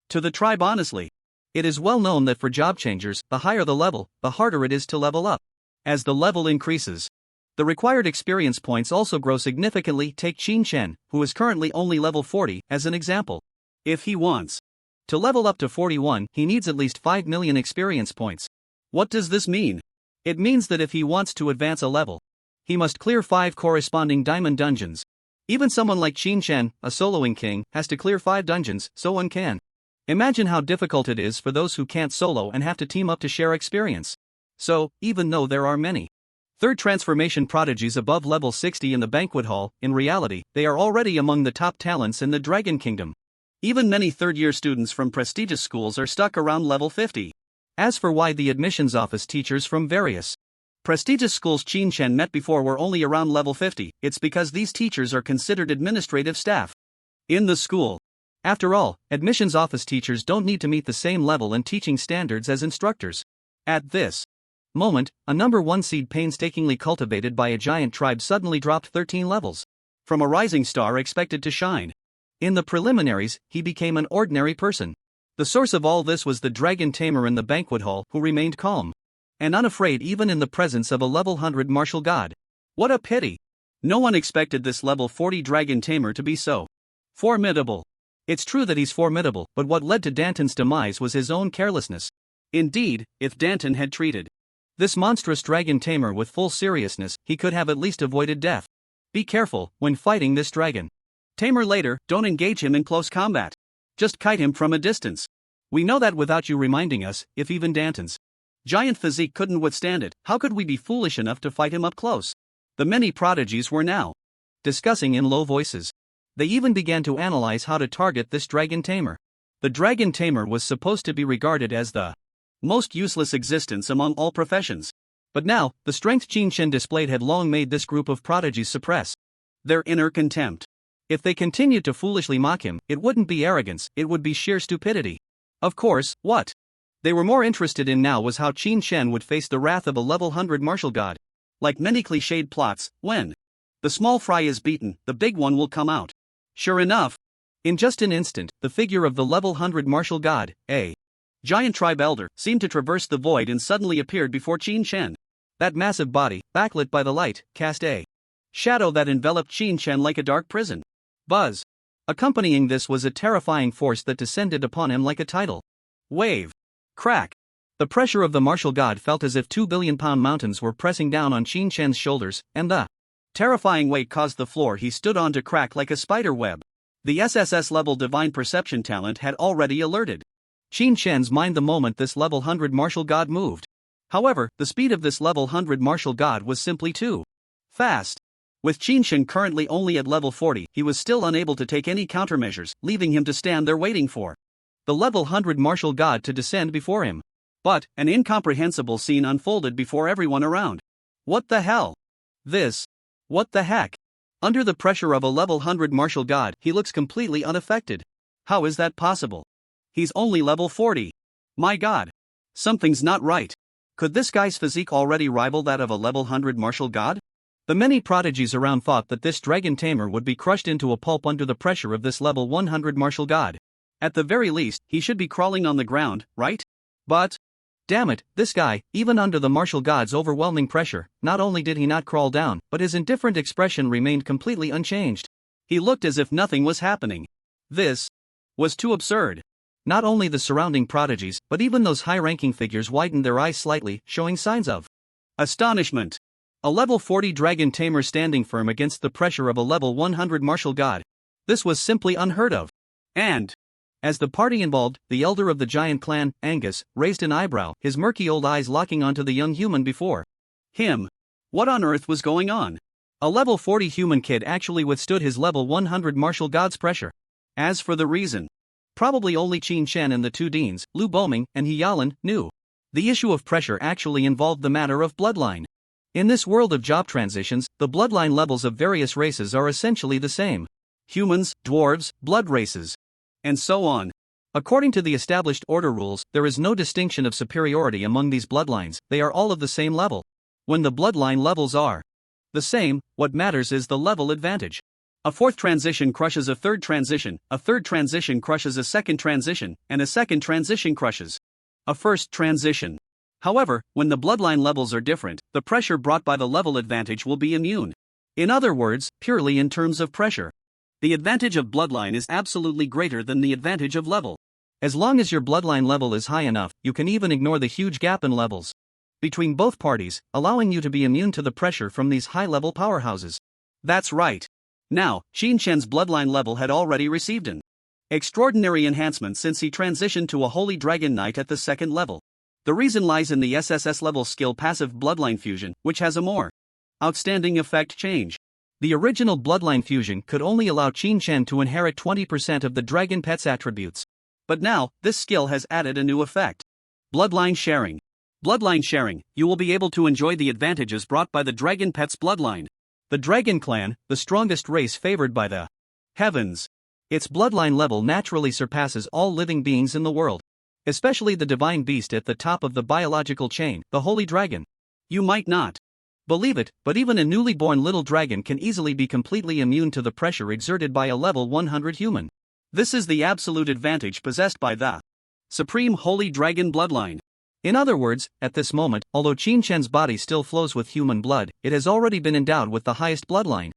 to the tribe honestly. It is well known that for job changers, the higher the level, the harder it is to level up. As the level increases, the required experience points also grow significantly. Take Qin Chen, who is currently only level 40, as an example. If he wants to level up to 41, he needs at least 5 million experience points. What does this mean? It means that if he wants to advance a level, he must clear 5 corresponding diamond dungeons. Even someone like Qin Chen, a soloing king, has to clear 5 dungeons, so one can imagine how difficult it is for those who can't solo and have to team up to share experience. So, even though there are many third transformation prodigies above level 60 in the banquet hall, in reality, they are already among the top talents in the Dragon Kingdom. Even many third-year students from prestigious schools are stuck around level 50. As for why the admissions office teachers from various prestigious schools Qin Chen met before were only around level 50, it's because these teachers are considered administrative staff in the school. After all, admissions office teachers don't need to meet the same level and teaching standards as instructors. At this moment, a number 1 seed painstakingly cultivated by a giant tribe suddenly dropped 13 levels. From a rising star expected to shine. In the preliminaries, he became an ordinary person. The source of all this was the dragon Tamer in the banquet hall, who remained calm and unafraid even in the presence of a level 100 martial god. What a pity! No one expected this level 40 dragon Tamer to be so formidable. It's true that he's formidable, but what led to Danton's demise was his own carelessness. Indeed, if Danton had treated this monstrous dragon Tamer with full seriousness, he could have at least avoided death. Be careful when fighting this dragon Tamer later. Don't engage him in close combat. Just kite him from a distance. We know that without you reminding us. If even Danton's giant physique couldn't withstand it, how could we be foolish enough to fight him up close? The many prodigies were now discussing in low voices. They even began to analyze how to target this dragon Tamer. The dragon Tamer was supposed to be regarded as the most useless existence among all professions. But now, the strength Qin Chen displayed had long made this group of prodigies suppress their inner contempt. If they continued to foolishly mock him, it wouldn't be arrogance, it would be sheer stupidity. Of course, what they were more interested in now was how Qin Chen would face the wrath of a level 100 martial god. Like many cliched plots, when the small fry is beaten, the big one will come out. Sure enough, in just an instant, the figure of the level 100 martial god, a giant tribe elder, seemed to traverse the void and suddenly appeared before Qin Chen. That massive body, backlit by the light, cast a shadow that enveloped Qin like a dark prison. Buzz. Accompanying this was a terrifying force that descended upon him like a tidal wave. Crack. The pressure of the martial god felt as if 2 billion-pound mountains were pressing down on Qin shoulders, and the terrifying weight caused the floor he stood on to crack like a spider web. The SSS level divine perception talent had already alerted Qin's mind the moment this level 100 martial god moved. However, the speed of this level 100 martial god was simply too fast. With Qin currently only at level 40, he was still unable to take any countermeasures, leaving him to stand there waiting for the level 100 martial god to descend before him. But an incomprehensible scene unfolded before everyone around. What the hell? What the heck? Under the pressure of a level 100 martial god, he looks completely unaffected. How is that possible? He's only level 40. My god. Something's not right. Could this guy's physique already rival that of a level 100 martial god? The many prodigies around thought that this dragon tamer would be crushed into a pulp under the pressure of this level 100 martial god. At the very least, he should be crawling on the ground, right? But damn it, this guy, even under the martial god's overwhelming pressure, not only did he not crawl down, but his indifferent expression remained completely unchanged. He looked as if nothing was happening. This was too absurd. Not only the surrounding prodigies, but even those high-ranking figures widened their eyes slightly, showing signs of astonishment. A level 40 dragon tamer standing firm against the pressure of a level 100 martial god. This was simply unheard of. And as the party involved, the elder of the giant clan, Angus, raised an eyebrow, his murky old eyes locking onto the young human before him. What on earth was going on? A level 40 human kid actually withstood his level 100 martial god's pressure. As for the reason, probably only Qin and the two deans, Lu Boming and He Yalan, knew. The issue of pressure actually involved the matter of bloodline. In this world of job transitions, the bloodline levels of various races are essentially the same. Humans, dwarves, blood races, and so on. According to the established order rules, there is no distinction of superiority among these bloodlines, they are all of the same level. When the bloodline levels are the same, what matters is the level advantage. A fourth transition crushes a third transition crushes a second transition, and a second transition crushes a first transition. However, when the bloodline levels are different, the pressure brought by the level advantage will be immune. In other words, purely in terms of pressure, the advantage of bloodline is absolutely greater than the advantage of level. As long as your bloodline level is high enough, you can even ignore the huge gap in levels between both parties, allowing you to be immune to the pressure from these high-level powerhouses. That's right. Now, Qin's bloodline level had already received an extraordinary enhancement since he transitioned to a Holy Dragon Knight at the second level. The reason lies in the SSS level skill passive bloodline fusion, which has a more outstanding effect change. The original bloodline fusion could only allow Qin to inherit 20% of the dragon pet's attributes. But now, this skill has added a new effect. Bloodline sharing. Bloodline sharing, you will be able to enjoy the advantages brought by the dragon pet's bloodline. The dragon clan, the strongest race favored by the heavens. Its bloodline level naturally surpasses all living beings in the world, especially the divine beast at the top of the biological chain, the holy dragon. You might not believe it, but even a newly born little dragon can easily be completely immune to the pressure exerted by a level 100 human. This is the absolute advantage possessed by the supreme holy dragon bloodline. In other words, at this moment, although Qin's body still flows with human blood, it has already been endowed with the highest bloodline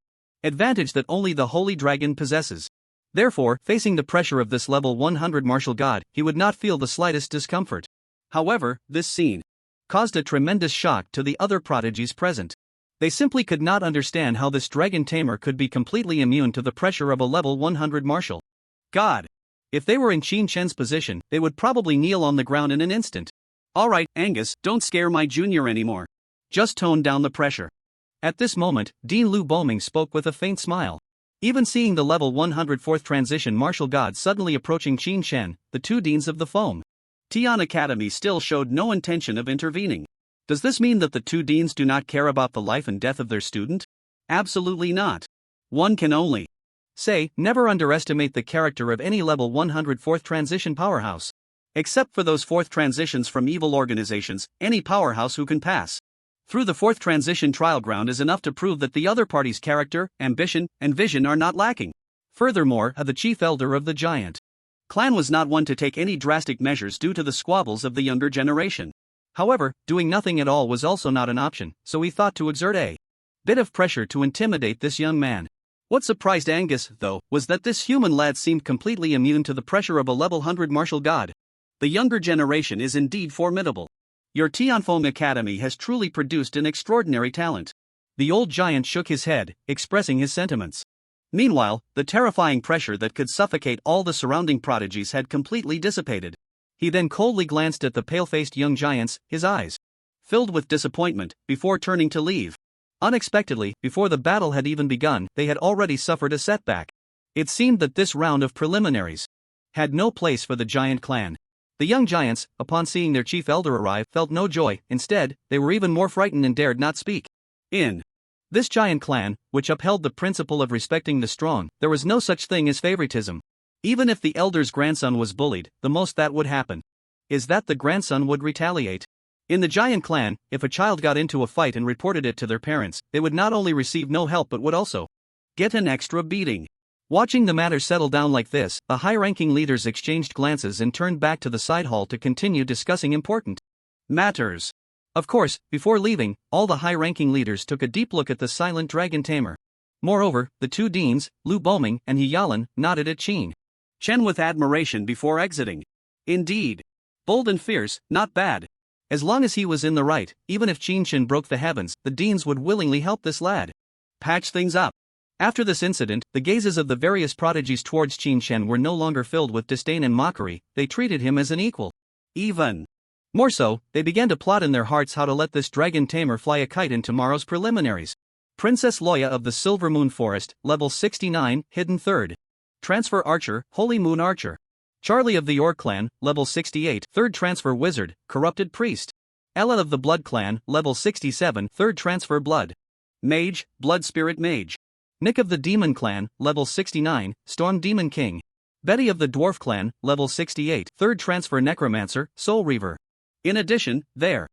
advantage that only the holy dragon possesses. Therefore, facing the pressure of this level 100 martial god, he would not feel the slightest discomfort. However, this scene caused a tremendous shock to the other prodigies present. They simply could not understand how this dragon tamer could be completely immune to the pressure of a level 100 martial god. If they were in Qin's position, they would probably kneel on the ground in an instant. Alright, Angus, don't scare my junior anymore. Just tone down the pressure. At this moment, Dean Lu Boming spoke with a faint smile. Even seeing the level 104th transition martial god suddenly approaching Qin, the two deans of the foam Tian Academy still showed no intention of intervening. Does this mean that the two deans do not care about the life and death of their student? Absolutely not. One can only say, never underestimate the character of any level 104th transition powerhouse. Except for those fourth transitions from evil organizations, any powerhouse who can pass through the fourth transition trial ground is enough to prove that the other party's character, ambition, and vision are not lacking. Furthermore, the chief elder of the giant clan was not one to take any drastic measures due to the squabbles of the younger generation. However, doing nothing at all was also not an option, so he thought to exert a bit of pressure to intimidate this young man. What surprised Angus, though, was that this human lad seemed completely immune to the pressure of a level 100 martial god. The younger generation is indeed formidable. Your Tianfeng Academy has truly produced an extraordinary talent. The old giant shook his head, expressing his sentiments. Meanwhile, the terrifying pressure that could suffocate all the surrounding prodigies had completely dissipated. He then coldly glanced at the pale-faced young giants, his eyes filled with disappointment, before turning to leave. Unexpectedly, before the battle had even begun, they had already suffered a setback. It seemed that this round of preliminaries had no place for the giant clan. The young giants, upon seeing their chief elder arrive, felt no joy. Instead, they were even more frightened and dared not speak. In this giant clan, which upheld the principle of respecting the strong, there was no such thing as favoritism. Even if the elder's grandson was bullied, the most that would happen is that the grandson would retaliate. In the giant clan, if a child got into a fight and reported it to their parents, they would not only receive no help but would also get an extra beating. Watching the matter settle down like this, the high-ranking leaders exchanged glances and turned back to the side hall to continue discussing important matters. Of course, before leaving, all the high-ranking leaders took a deep look at the silent dragon Tamer. Moreover, the two deans, Lu Boming and He Yalan, nodded at Qin Chen with admiration before exiting. Indeed. Bold and fierce, not bad. As long as he was in the right, even if Qin Chen broke the heavens, the deans would willingly help this lad patch things up. After this incident, the gazes of the various prodigies towards Qin Chen were no longer filled with disdain and mockery. They treated him as an equal. Even more so, they began to plot in their hearts how to let this dragon tamer fly a kite in tomorrow's preliminaries. Princess Loya of the Silver Moon Forest, level 69, hidden 3rd. Transfer Archer, Holy Moon Archer. Charlie of the Orc Clan, level 68, 3rd Transfer Wizard, Corrupted Priest. Ella of the Blood Clan, level 67, 3rd Transfer Blood Mage, Blood Spirit Mage. Nick of the Demon Clan, level 69, Storm Demon King. Betty of the Dwarf Clan, level 68, 3rd Transfer Necromancer, Soul Reaver. In addition, there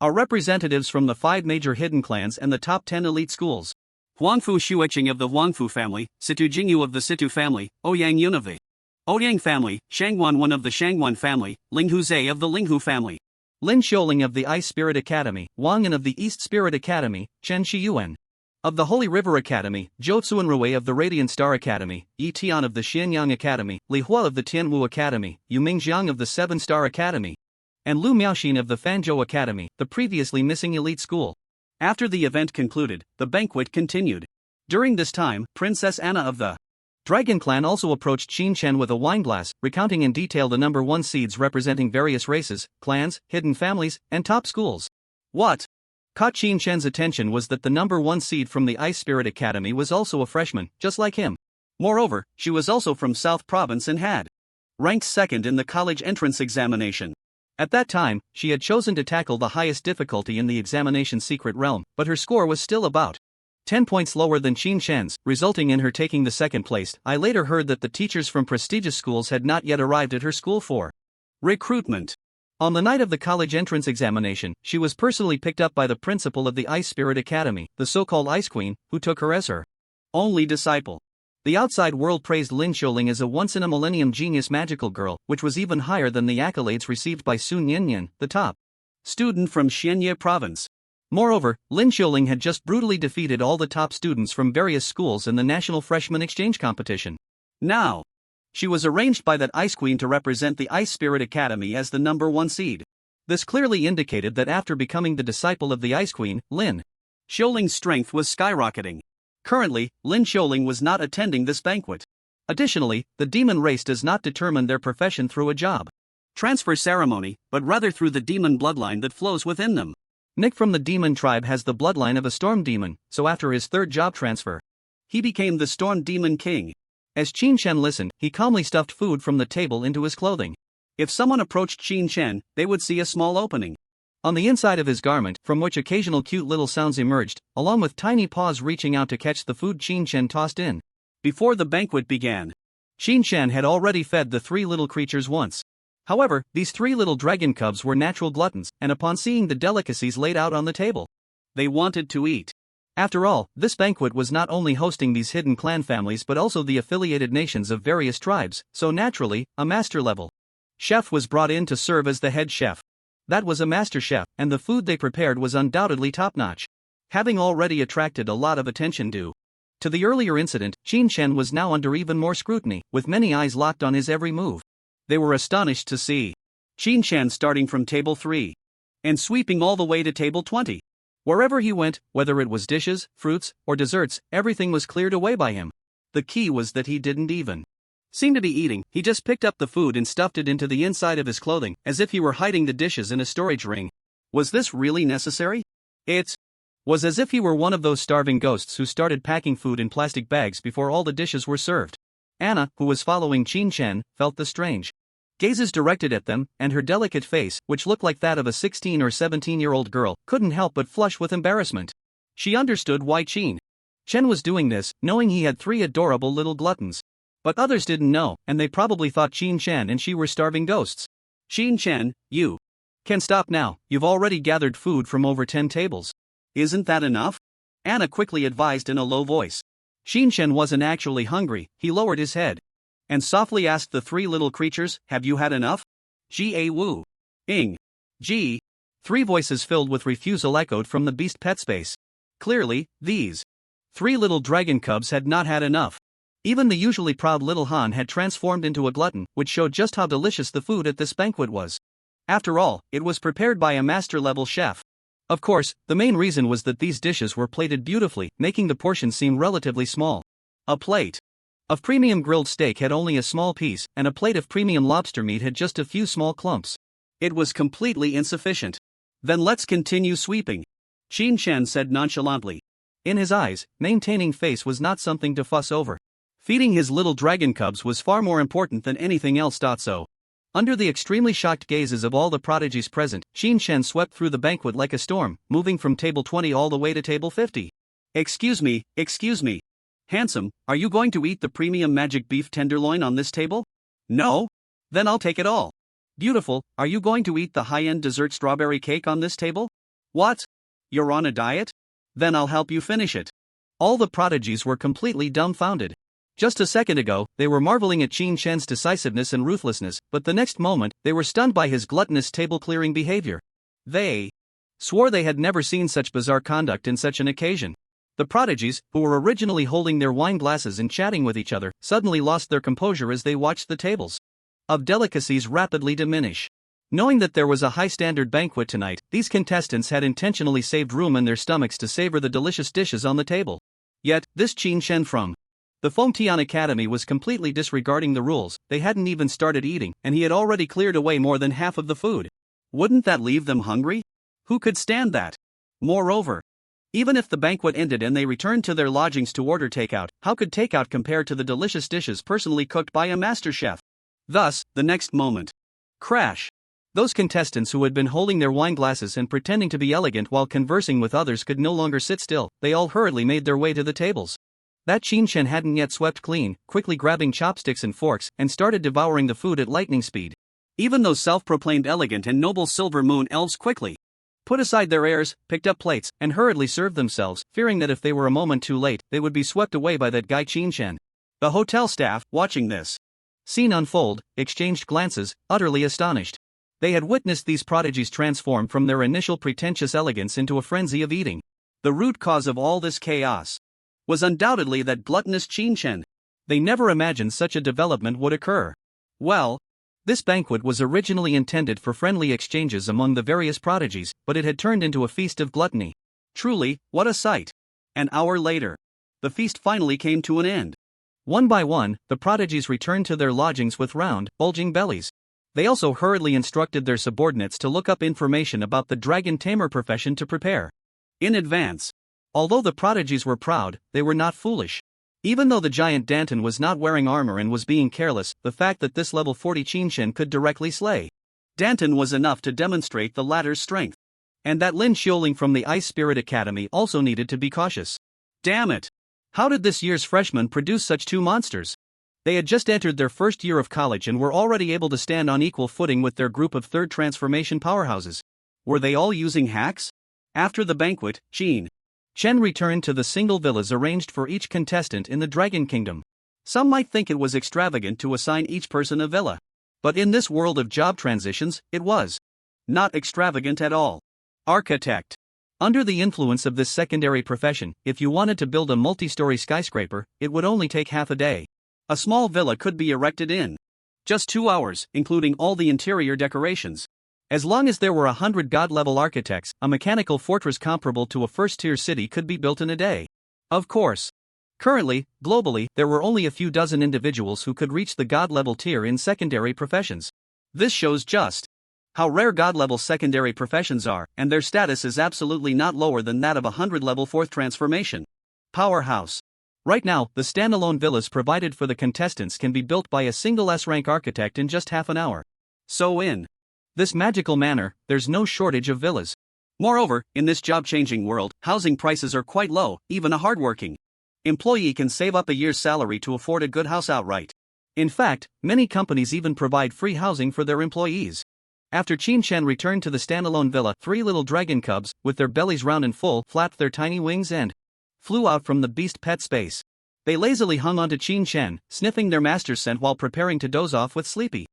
are representatives from the 5 major hidden clans and the top 10 elite schools. Huangfu Shuiqing of the Huangfu family, Situ Jingyu of the Situ family, Ouyang Yun of the Ouyang family, Shangwan Wan of the Shangwan family, Linghu Zhe of the Linghu family. Lin Xiuling of the Ice Spirit Academy, Wang An of the East Spirit Academy, Chen Shiyuan of the Holy River Academy, Zhou Tsuanrui of the Radiant Star Academy, Yi Tian of the Xianyang Academy, Li Hua of the Tianwu Academy, Yu Mingjiang of the 7 Star Academy, and Lu Miaoxin of the Fanzhou Academy, the previously missing elite school. After the event concluded, the banquet continued. During this time, Princess Anna of the Dragon Clan also approached Qin Chen with a wineglass, recounting in detail the number 1 seeds representing various races, clans, hidden families, and top schools. What caught Qin Chen's attention was that the number 1 seed from the Ice Spirit Academy was also a freshman, just like him. Moreover, she was also from South Province and had ranked 2nd in the college entrance examination. At that time, she had chosen to tackle the highest difficulty in the examination's secret realm, but her score was still about 10 points lower than Qin Chen's, resulting in her taking the 2nd place. I later heard that the teachers from prestigious schools had not yet arrived at her school for recruitment. On the night of the college entrance examination, she was personally picked up by the principal of the Ice Spirit Academy, the so-called Ice Queen, who took her as her only disciple. The outside world praised Lin Xiuling as a once-in-a-millennium genius magical girl, which was even higher than the accolades received by Sun Yinyan, the top student from Xianye province. Moreover, Lin Xiuling had just brutally defeated all the top students from various schools in the National Freshman Exchange Competition. Now, she was arranged by that Ice Queen to represent the Ice Spirit Academy as the number 1 seed. This clearly indicated that after becoming the disciple of the Ice Queen, Lin Xiuling's strength was skyrocketing. Currently, Lin Xiuling was not attending this banquet. Additionally, the demon race does not determine their profession through a job transfer ceremony, but rather through the demon bloodline that flows within them. Nick from the demon tribe has the bloodline of a storm demon, so after his 3rd job transfer, he became the Storm Demon King. As Qin Chen listened, he calmly stuffed food from the table into his clothing. If someone approached Qin Chen, they would see a small opening on the inside of his garment, from which occasional cute little sounds emerged, along with tiny paws reaching out to catch the food Qin Chen tossed in. Before the banquet began, Qin Chen had already fed the 3 little creatures once. However, these 3 little dragon cubs were natural gluttons, and upon seeing the delicacies laid out on the table, they wanted to eat. After all, this banquet was not only hosting these hidden clan families but also the affiliated nations of various tribes, so naturally, a master-level chef was brought in to serve as the head chef. That was a master chef, and the food they prepared was undoubtedly top-notch. having already attracted a lot of attention due to the earlier incident. Qin Chen was now under even more scrutiny, with many eyes locked on his every move. They were astonished to see Qin Chen starting from table 3 and sweeping all the way to table 20. Wherever he went, whether it was dishes, fruits, or desserts, everything was cleared away by him. The key was that he didn't even seem to be eating. He just picked up the food and stuffed it into the inside of his clothing, as if he were hiding the dishes in a storage ring. Was this really necessary? It was as if he were one of those starving ghosts who started packing food in plastic bags before all the dishes were served. Anna, who was following Qin Chen, felt the strange gazes directed at them, and her delicate face, which looked like that of a 16 or 17-year-old girl, couldn't help but flush with embarrassment. She understood why Qin Chen was doing this, knowing he had 3 adorable little gluttons. But others didn't know, and they probably thought Qin Chen and she were starving ghosts. Qin Chen, you can stop now. You've already gathered food from over 10 tables. Isn't that enough? Anna quickly advised in a low voice. Qin Chen wasn't actually hungry. He lowered his head and softly asked the 3 little creatures, "Have you had enough?" Ga Wu. Ing. G. 3 voices filled with refusal echoed from the beast pet space. Clearly, these 3 little dragon cubs had not had enough. Even the usually proud little Han had transformed into a glutton, which showed just how delicious the food at this banquet was. After all, it was prepared by a master-level chef. Of course, the main reason was that these dishes were plated beautifully, making the portions seem relatively small. A plate of premium grilled steak had only a small piece, and a plate of premium lobster meat had just a few small clumps. It was completely insufficient. Then let's continue sweeping, Qin Chen said nonchalantly. In his eyes, maintaining face was not something to fuss over. Feeding his little dragon cubs was far more important than anything else. So, under the extremely shocked gazes of all the prodigies present, Qin Chen swept through the banquet like a storm, moving from table 20 all the way to table 50. Excuse me. Handsome, are you going to eat the premium magic beef tenderloin on this table? No? Then I'll take it all. Beautiful, are you going to eat the high-end dessert strawberry cake on this table? What? You're on a diet? Then I'll help you finish it. All the prodigies were completely dumbfounded. Just a second ago, they were marveling at Qin Chen's decisiveness and ruthlessness, but the next moment, they were stunned by his gluttonous table-clearing behavior. They swore they had never seen such bizarre conduct in such an occasion. The prodigies, who were originally holding their wine glasses and chatting with each other, suddenly lost their composure as they watched the tables of delicacies rapidly diminish. Knowing that there was a high-standard banquet tonight, these contestants had intentionally saved room in their stomachs to savor the delicious dishes on the table. Yet, this Qin Chen from the Fengtian Academy was completely disregarding the rules. They hadn't even started eating, and he had already cleared away more than half of the food. Wouldn't that leave them hungry? Who could stand that? Moreover, even if the banquet ended and they returned to their lodgings to order takeout, how could takeout compare to the delicious dishes personally cooked by a master chef? Thus, the next moment. Crash! Those contestants who had been holding their wine glasses and pretending to be elegant while conversing with others could no longer sit still. They all hurriedly made their way to the tables. That Qin Chen hadn't yet swept clean, quickly grabbing chopsticks and forks, and started devouring the food at lightning speed. Even those self-proclaimed elegant and noble silver moon elves quickly put aside their airs, picked up plates, and hurriedly served themselves, fearing that if they were a moment too late, they would be swept away by that guy Qin Chen. The hotel staff, watching this scene unfold, exchanged glances, utterly astonished. They had witnessed these prodigies transform from their initial pretentious elegance into a frenzy of eating. The root cause of all this chaos was undoubtedly that gluttonous Qin Chen. They never imagined such a development would occur. Well, this banquet was originally intended for friendly exchanges among the various prodigies, but it had turned into a feast of gluttony. Truly, what a sight! An hour later, the feast finally came to an end. One by one, the prodigies returned to their lodgings with round, bulging bellies. They also hurriedly instructed their subordinates to look up information about the dragon tamer profession to prepare in advance. Although the prodigies were proud, they were not foolish. Even though the giant Danton was not wearing armor and was being careless, the fact that this level 40 Qin Chen could directly slay Danton was enough to demonstrate the latter's strength. And that Lin Xiuling from the Ice Spirit Academy also needed to be cautious. Damn it! How did this year's freshmen produce such 2 monsters? They had just entered their first year of college and were already able to stand on equal footing with their group of third transformation powerhouses. Were they all using hacks? After the banquet, Qin Chen returned to the single villas arranged for each contestant in the Dragon Kingdom. Some might think it was extravagant to assign each person a villa. But in this world of job transitions, it was not extravagant at all. Architect Under the influence of this secondary profession, if you wanted to build a multi-story skyscraper, it would only take half a day. A small villa could be erected in just 2 hours, including all the interior decorations. As long as there were 100 god-level architects, a mechanical fortress comparable to a first-tier city could be built in a day. Of course. Currently, globally, there were only a few dozen individuals who could reach the god-level tier in secondary professions. This shows just how rare god-level secondary professions are, and their status is absolutely not lower than that of a 100-level fourth transformation powerhouse. Right now, the standalone villas provided for the contestants can be built by a single S-rank architect in just half an hour. So in this magical manner, there's no shortage of villas. Moreover, in this job-changing world, housing prices are quite low. Even a hardworking employee can save up a year's salary to afford a good house outright. In fact, many companies even provide free housing for their employees. After Qin returned to the standalone villa, 3 little dragon cubs, with their bellies round and full, flapped their tiny wings and flew out from the beast pet space. They lazily hung onto Qin, sniffing their master's scent while preparing to doze off with sleepy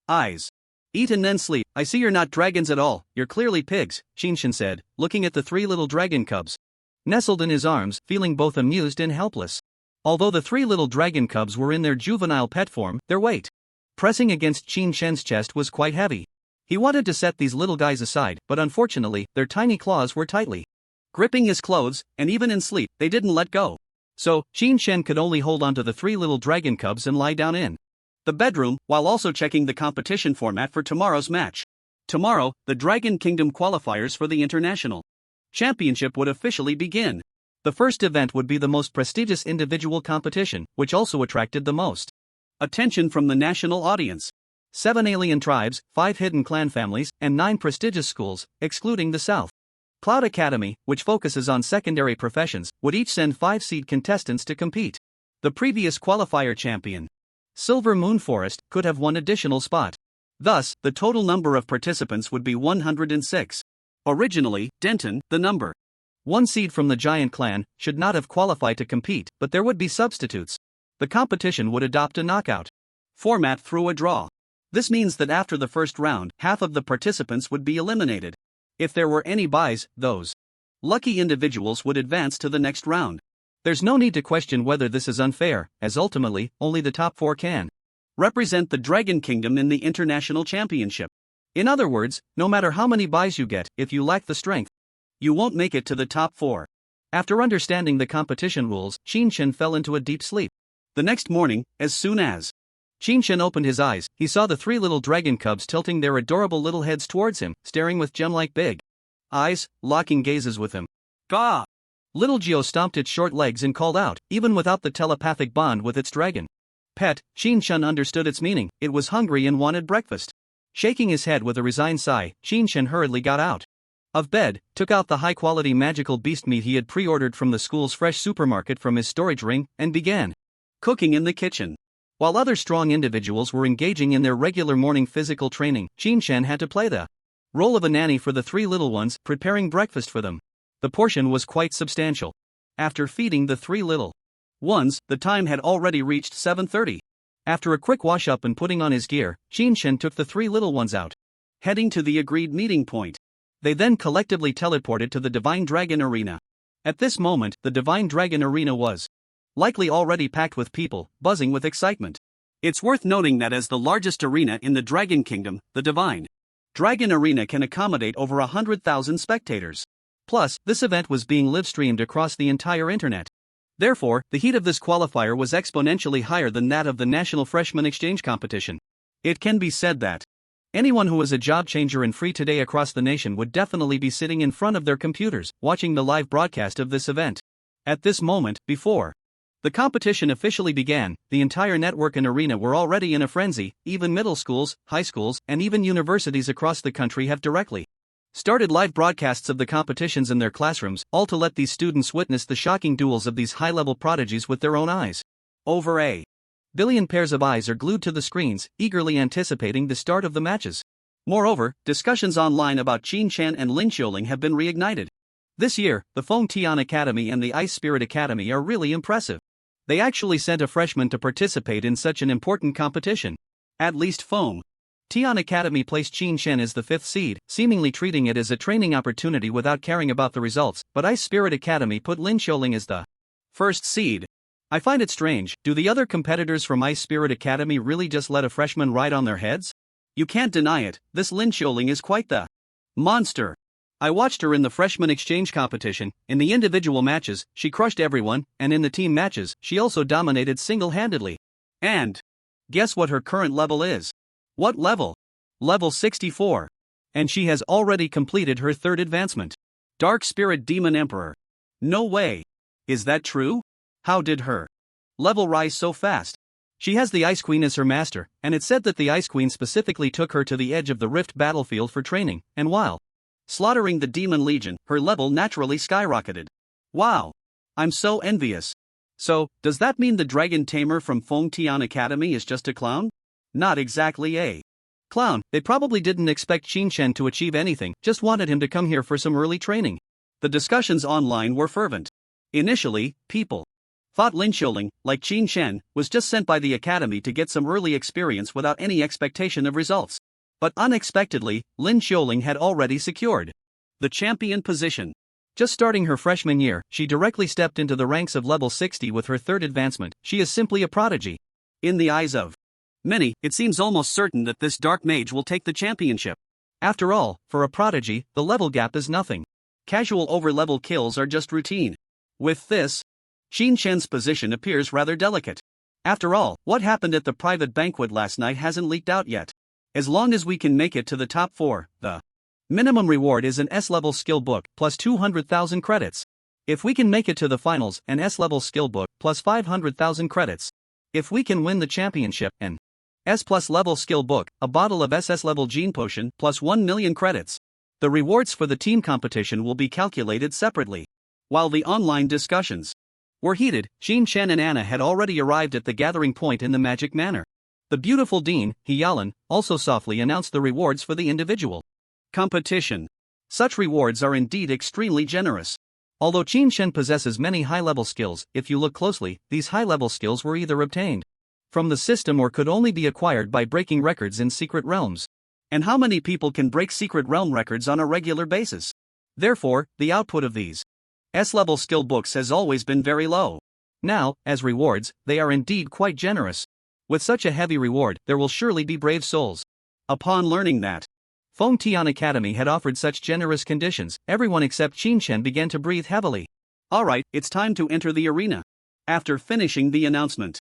eyes. Eat and then sleep. I see you're not dragons at all, you're clearly pigs, Qin said, looking at the 3 little dragon cubs nestled in his arms, feeling both amused and helpless. Although the 3 little dragon cubs were in their juvenile pet form, their weight pressing against Qin's chest was quite heavy. He wanted to set these little guys aside, but unfortunately, their tiny claws were tightly gripping his clothes, and even in sleep, they didn't let go. So, Qin could only hold onto the 3 little dragon cubs and lie down in the bedroom, while also checking the competition format for tomorrow's match. Tomorrow, the Dragon Kingdom qualifiers for the International Championship would officially begin. The first event would be the most prestigious individual competition, which also attracted the most attention from the national audience. 7 alien tribes, 5 hidden clan families, and 9 prestigious schools, excluding the South Cloud Academy, which focuses on secondary professions, would each send 5 seed contestants to compete. The previous qualifier champion, Silver Moon Forest, could have one additional spot. Thus, the total number of participants would be 106. Originally, Denton, the number 1 seed from the Giant Clan, should not have qualified to compete, but there would be substitutes. The competition would adopt a knockout format through a draw. This means that after the first round, half of the participants would be eliminated. If there were any buys, those lucky individuals would advance to the next round. There's no need to question whether this is unfair, as ultimately, only the top 4 can represent the Dragon Kingdom in the International Championship. In other words, no matter how many buys you get, if you lack the strength, you won't make it to the top 4. After understanding the competition rules, Qin fell into a deep sleep. The next morning, as soon as Qin opened his eyes, he saw the 3 little dragon cubs tilting their adorable little heads towards him, staring with gem-like big eyes, locking gazes with him. Gah! Little Geo stomped its short legs and called out, even without the telepathic bond with its dragon pet. Qin understood its meaning. It was hungry and wanted breakfast. Shaking his head with a resigned sigh, Qin hurriedly got out of bed, took out the high-quality magical beast meat he had pre-ordered from the school's fresh supermarket from his storage ring, and began cooking in the kitchen. While other strong individuals were engaging in their regular morning physical training, Qin had to play the role of a nanny for the 3 little ones, preparing breakfast for them. The portion was quite substantial. After feeding the 3 little ones, the time had already reached 7:30. After a quick wash-up and putting on his gear, Qin took the 3 little ones out, heading to the agreed meeting point. They then collectively teleported to the Divine Dragon Arena. At this moment, the Divine Dragon Arena was likely already packed with people, buzzing with excitement. It's worth noting that as the largest arena in the Dragon Kingdom, the Divine Dragon Arena can accommodate over 100,000 spectators. Plus, this event was being live-streamed across the entire internet. Therefore, the heat of this qualifier was exponentially higher than that of the National Freshman Exchange Competition. It can be said that anyone who is a job changer and free today across the nation would definitely be sitting in front of their computers, watching the live broadcast of this event. At this moment, before the competition officially began, the entire network and arena were already in a frenzy. Even middle schools, high schools, and even universities across the country have directly started live broadcasts of the competitions in their classrooms, all to let these students witness the shocking duels of these high-level prodigies with their own eyes. Over a billion pairs of eyes are glued to the screens, eagerly anticipating the start of the matches. Moreover, discussions online about Qin and Lin Xiuling have been reignited. This year, the Feng Tian Academy and the Ice Spirit Academy are really impressive. They actually sent a freshman to participate in such an important competition. At least Feng Tian Academy placed Qin Shen as the 5th seed, seemingly treating it as a training opportunity without caring about the results, but Ice Spirit Academy put Lin Xiuling as the 1st seed. I find it strange, do the other competitors from Ice Spirit Academy really just let a freshman ride on their heads? You can't deny it, this Lin Xiuling is quite the monster. I watched her in the freshman exchange competition. In the individual matches, she crushed everyone, and in the team matches, she also dominated single-handedly. And guess what her current level is? What level? Level 64. And she has already completed her 3rd advancement. Dark Spirit Demon Emperor. No way. Is that true? How did her level rise so fast? She has the Ice Queen as her master, and it's said that the Ice Queen specifically took her to the edge of the Rift battlefield for training, and while slaughtering the Demon Legion, her level naturally skyrocketed. Wow. I'm so envious. So, does that mean the Dragon Tamer from Feng Tian Academy is just a clown? Not exactly a clown. They probably didn't expect Qin Shen to achieve anything, just wanted him to come here for some early training. The discussions online were fervent. Initially, people thought Lin Xiuling, like Qin Shen, was just sent by the academy to get some early experience without any expectation of results. But unexpectedly, Lin Xiuling had already secured the champion position. Just starting her freshman year, she directly stepped into the ranks of level 60 with her 3rd advancement. She is simply a prodigy. In the eyes of many, it seems almost certain that this dark mage will take the championship. After all, for a prodigy, the level gap is nothing. Casual over-level kills are just routine. With this, Qin Shen's position appears rather delicate. After all, what happened at the private banquet last night hasn't leaked out yet. As long as we can make it to the top 4, the minimum reward is an S-level skill book plus 200,000 credits. If we can make it to the finals, an S-level skill book plus 500,000 credits. If we can win the championship, an S+ level skill book, a bottle of SS level gene potion plus 1 million credits. The rewards for the team competition will be calculated separately. While the online discussions were heated, Qin Shen and Anna had already arrived at the gathering point in the magic manor. The beautiful Dean, Hyalan, also softly announced the rewards for the individual competition. Such rewards are indeed extremely generous. Although Qin Shen possesses many high-level skills, if you look closely, these high-level skills were either obtained from the system or could only be acquired by breaking records in secret realms. And how many people can break secret realm records on a regular basis? Therefore, the output of these S-level skill books has always been very low. Now, as rewards, they are indeed quite generous. With such a heavy reward, there will surely be brave souls. Upon learning that Feng Tian Academy had offered such generous conditions, everyone except Qin Shen began to breathe heavily. Alright, it's time to enter the arena. After finishing the announcement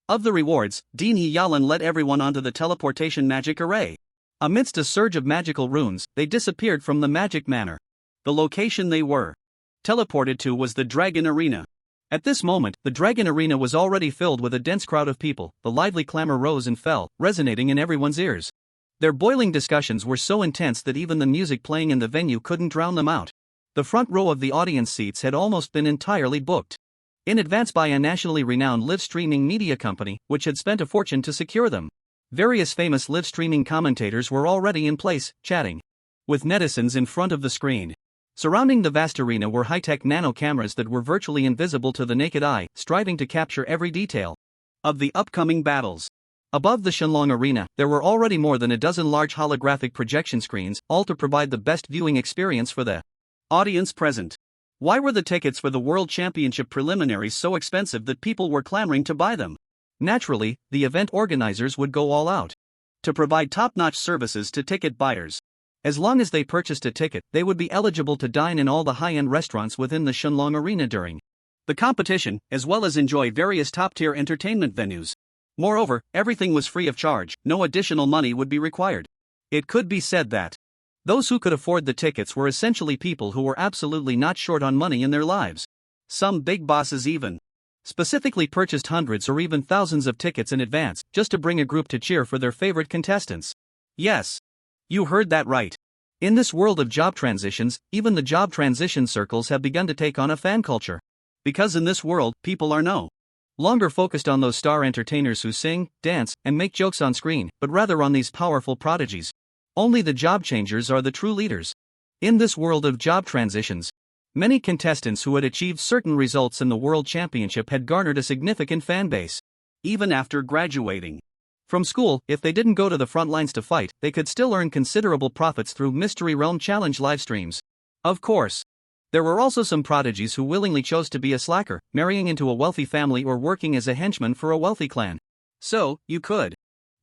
of the rewards, Dean Hyalan led everyone onto the teleportation magic array. Amidst a surge of magical runes, they disappeared from the magic manor. The location they were teleported to was the Dragon Arena. At this moment, the Dragon Arena was already filled with a dense crowd of people. The lively clamor rose and fell, resonating in everyone's ears. Their boiling discussions were so intense that even the music playing in the venue couldn't drown them out. The front row of the audience seats had almost been entirely booked in advance by a nationally renowned live-streaming media company, which had spent a fortune to secure them. Various famous live-streaming commentators were already in place, chatting with netizens in front of the screen. Surrounding the vast arena were high-tech nano cameras that were virtually invisible to the naked eye, striving to capture every detail of the upcoming battles. Above the Shenlong Arena, there were already more than a dozen large holographic projection screens, all to provide the best viewing experience for the audience present. Why were the tickets for the World Championship preliminaries so expensive that people were clamoring to buy them? Naturally, the event organizers would go all out to provide top-notch services to ticket buyers. As long as they purchased a ticket, they would be eligible to dine in all the high-end restaurants within the Shenlong Arena during the competition, as well as enjoy various top-tier entertainment venues. Moreover, everything was free of charge, no additional money would be required. It could be said that those who could afford the tickets were essentially people who were absolutely not short on money in their lives. Some big bosses even specifically purchased hundreds or even thousands of tickets in advance, just to bring a group to cheer for their favorite contestants. Yes, you heard that right. In this world of job transitions, even the job transition circles have begun to take on a fan culture. Because in this world, people are no longer focused on those star entertainers who sing, dance, and make jokes on screen, but rather on these powerful prodigies. Only the job changers are the true leaders. In this world of job transitions, many contestants who had achieved certain results in the World Championship had garnered a significant fan base, even after graduating From school, if they didn't go to the front lines to fight, they could still earn considerable profits through Mystery Realm Challenge live streams. Of course, there were also some prodigies who willingly chose to be a slacker, marrying into a wealthy family or working as a henchman for a wealthy clan. So, you could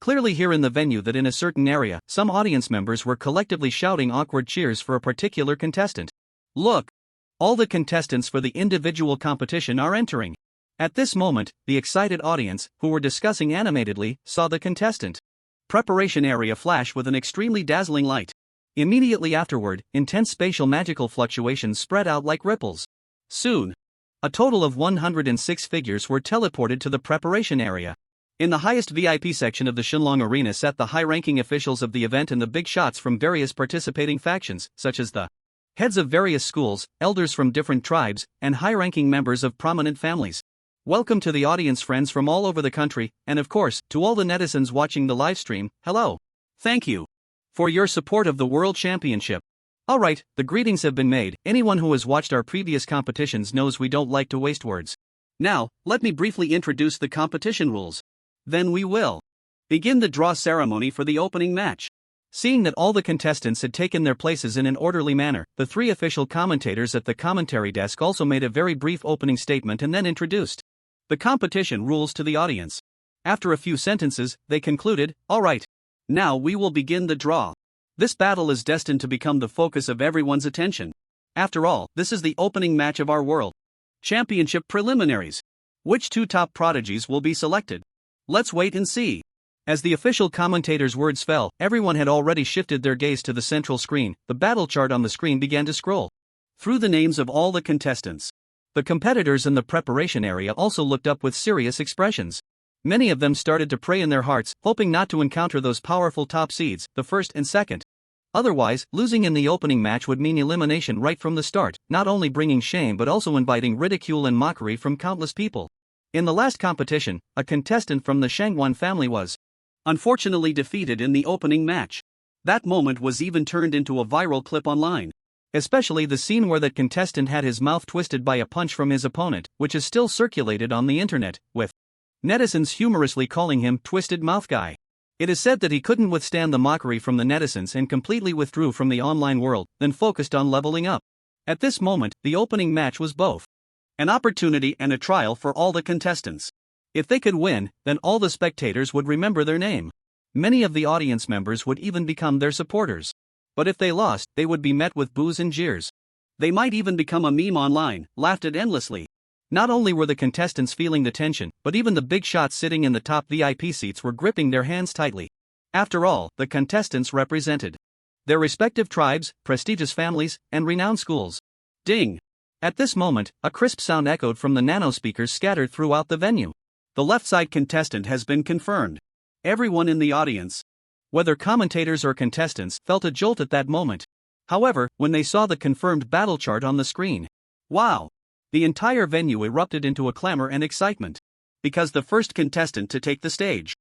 clearly hear in the venue that in a certain area, some audience members were collectively shouting awkward cheers for a particular contestant. Look! All the contestants for the individual competition are entering. At this moment, the excited audience, who were discussing animatedly, saw the contestant preparation area flash with an extremely dazzling light. Immediately afterward, intense spatial magical fluctuations spread out like ripples. Soon, a total of 106 figures were teleported to the preparation area. In the highest VIP section of the Shenlong Arena sat the high-ranking officials of the event and the big shots from various participating factions, such as the heads of various schools, elders from different tribes, and high-ranking members of prominent families. Welcome to the audience, friends from all over the country, and of course, to all the netizens watching the live stream, hello. Thank you for your support of the World Championship. Alright, the greetings have been made. Anyone who has watched our previous competitions knows we don't like to waste words. Now, let me briefly introduce the competition rules. Then we will begin the draw ceremony for the opening match. Seeing that all the contestants had taken their places in an orderly manner, the three official commentators at the commentary desk also made a very brief opening statement and then introduced the competition rules to the audience. After a few sentences, they concluded, "Alright. Now we will begin the draw. This battle is destined to become the focus of everyone's attention. After all, this is the opening match of our World Championship preliminaries. Which two top prodigies will be selected? Let's wait and see." As the official commentator's words fell, everyone had already shifted their gaze to the central screen. The battle chart on the screen began to scroll through the names of all the contestants. The competitors in the preparation area also looked up with serious expressions. Many of them started to pray in their hearts, hoping not to encounter those powerful top seeds, the first and second. Otherwise, losing in the opening match would mean elimination right from the start, not only bringing shame but also inviting ridicule and mockery from countless people. In the last competition, a contestant from the Shangwan family was unfortunately defeated in the opening match. That moment was even turned into a viral clip online. Especially the scene where that contestant had his mouth twisted by a punch from his opponent, which is still circulated on the internet, with netizens humorously calling him Twisted Mouth Guy. It is said that he couldn't withstand the mockery from the netizens and completely withdrew from the online world, then focused on leveling up. At this moment, the opening match was both an opportunity and a trial for all the contestants. If they could win, then all the spectators would remember their name. Many of the audience members would even become their supporters. But if they lost, they would be met with boos and jeers. They might even become a meme online, laughed at endlessly. Not only were the contestants feeling the tension, but even the big shots sitting in the top VIP seats were gripping their hands tightly. After all, the contestants represented their respective tribes, prestigious families, and renowned schools. Ding! At this moment, a crisp sound echoed from the nanospeakers scattered throughout the venue. The left side contestant has been confirmed. Everyone in the audience, whether commentators or contestants, felt a jolt at that moment. However, when they saw the confirmed battle chart on the screen, wow! The entire venue erupted into a clamor and excitement. Because the first contestant to take the stage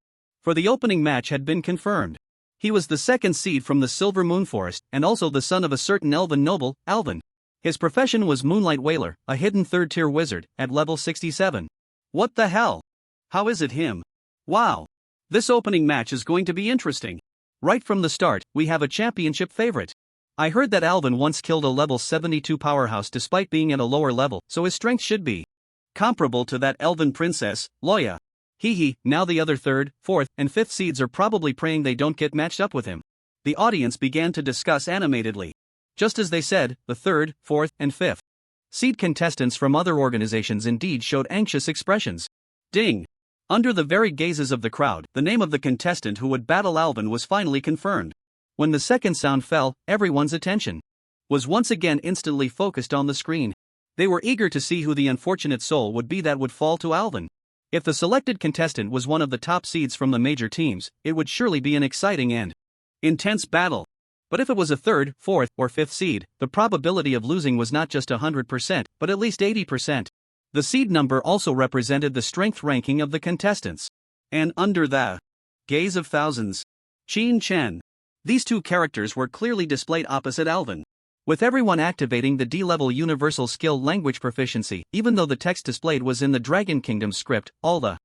for the opening match had been confirmed. He was the second seed from the Silver Moon Forest, and also the son of a certain elven noble, Alvin. His profession was Moonlight Wailer, a hidden third-tier wizard, at level 67. What the hell? How is it him? Wow! This opening match is going to be interesting. Right from the start, we have a championship favorite. I heard that Alvin once killed a level 72 powerhouse despite being at a lower level, so his strength should be comparable to that elven princess, Loya. Hee, now the other third, fourth, and fifth seeds are probably praying they don't get matched up with him. The audience began to discuss animatedly. Just as they said, the third, fourth, and fifth seed contestants from other organizations indeed showed anxious expressions. Ding! Under the very gazes of the crowd, the name of the contestant who would battle Alvin was finally confirmed. When the second sound fell, everyone's attention was once again instantly focused on the screen. They were eager to see who the unfortunate soul would be that would fall to Alvin. If the selected contestant was one of the top seeds from the major teams, it would surely be an exciting and intense battle. But if it was a third, fourth, or fifth seed, the probability of losing was not just 100%, but at least 80%. The seed number also represented the strength ranking of the contestants. And under the gaze of thousands, Qin Chen. These two characters were clearly displayed opposite Alvin. With everyone activating the D-level universal skill language proficiency, even though the text displayed was in the Dragon Kingdom script, all the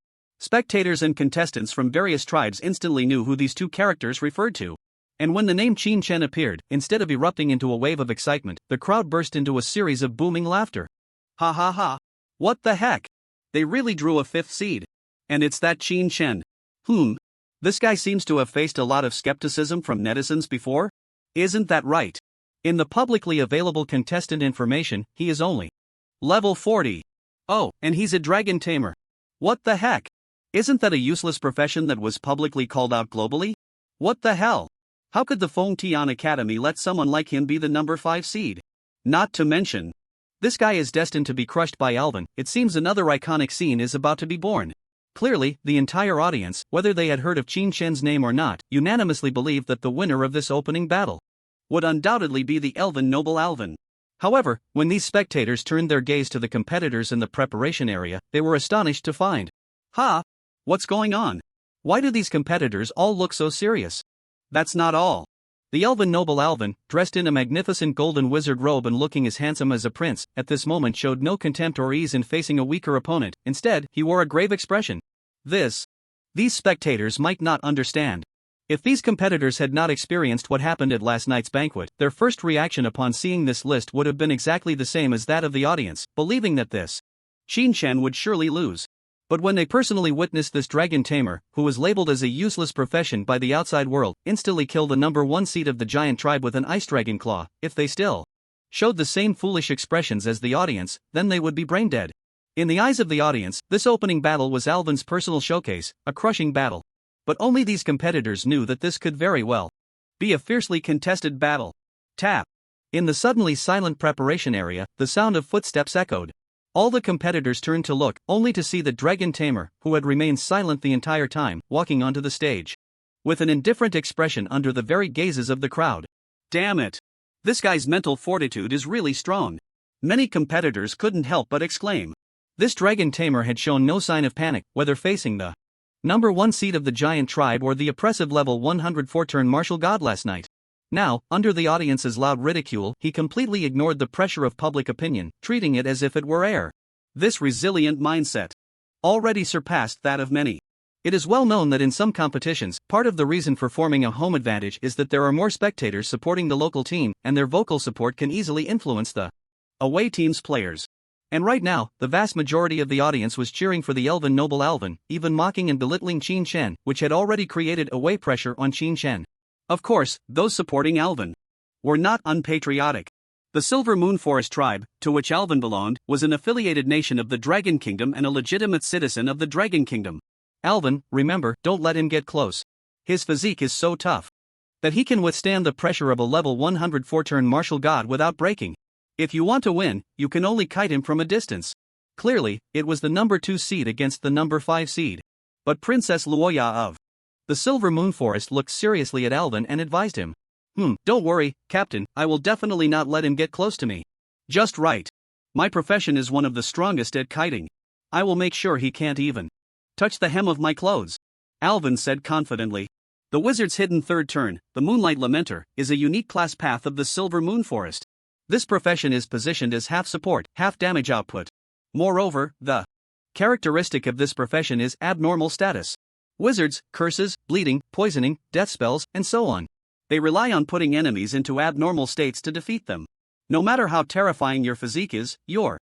Spectators and contestants from various tribes instantly knew who these two characters referred to. And when the name Qin Chen appeared, instead of erupting into a wave of excitement, the crowd burst into a series of booming laughter. Ha ha ha. What the heck? They really drew a fifth seed. And it's that Qin Chen. This guy seems to have faced a lot of skepticism from netizens before? Isn't that right? In the publicly available contestant information, he is only level 40. Oh, and he's a dragon tamer. What the heck? Isn't that a useless profession that was publicly called out globally? What the hell? How could the Feng Tian Academy let someone like him be the number 5 seed? Not to mention, this guy is destined to be crushed by Alvin. It seems another iconic scene is about to be born. Clearly, the entire audience, whether they had heard of Qin Chen's name or not, unanimously believed that the winner of this opening battle would undoubtedly be the elven noble Alvin. However, when these spectators turned their gaze to the competitors in the preparation area, they were astonished to find, what's going on? Why do these competitors all look so serious? That's not all. The elven noble Alvin, dressed in a magnificent golden wizard robe and looking as handsome as a prince, at this moment showed no contempt or ease in facing a weaker opponent. Instead, he wore a grave expression. These spectators might not understand. If these competitors had not experienced what happened at last night's banquet, their first reaction upon seeing this list would have been exactly the same as that of the audience, believing that this Qin Chen would surely lose. But when they personally witnessed this dragon tamer, who was labeled as a useless profession by the outside world, instantly kill the number 1 seed of the giant tribe with an ice dragon claw, if they still showed the same foolish expressions as the audience, then they would be brain dead. In the eyes of the audience, this opening battle was Alvin's personal showcase, a crushing battle. But only these competitors knew that this could very well be a fiercely contested battle. Tap. In the suddenly silent preparation area, the sound of footsteps echoed. All the competitors turned to look, only to see the dragon tamer, who had remained silent the entire time, walking onto the stage with an indifferent expression under the very gazes of the crowd. Damn it! This guy's mental fortitude is really strong. Many competitors couldn't help but exclaim. This dragon tamer had shown no sign of panic, whether facing the number 1 seed of the giant tribe or the oppressive level 104 turn martial god last night. Now, under the audience's loud ridicule, he completely ignored the pressure of public opinion, treating it as if it were air. This resilient mindset already surpassed that of many. It is well known that in some competitions, part of the reason for forming a home advantage is that there are more spectators supporting the local team, and their vocal support can easily influence the away team's players. And right now, the vast majority of the audience was cheering for the elven noble Alvin, even mocking and belittling Qin Chen, which had already created away pressure on Qin Chen. Of course, those supporting Alvin were not unpatriotic. The Silver Moon Forest tribe, to which Alvin belonged, was an affiliated nation of the Dragon Kingdom and a legitimate citizen of the Dragon Kingdom. Alvin, remember, don't let him get close. His physique is so tough that he can withstand the pressure of a level 104 turn martial god without breaking. If you want to win, you can only kite him from a distance. Clearly, it was the number 2 seed against the number 5 seed. But Princess Luoya of the Silver Moon Forest looked seriously at Alvin and advised him. Don't worry, Captain, I will definitely not let him get close to me. Just right. My profession is one of the strongest at kiting. I will make sure he can't even touch the hem of my clothes. Alvin said confidently. The wizard's hidden third turn, the Moonlight Lamenter, is a unique class path of the Silver Moon Forest. This profession is positioned as half support, half damage output. Moreover, the characteristic of this profession is abnormal status. Wizards, curses, bleeding, poisoning, death spells, and so on. They rely on putting enemies into abnormal states to defeat them. No matter how terrifying your physique is, your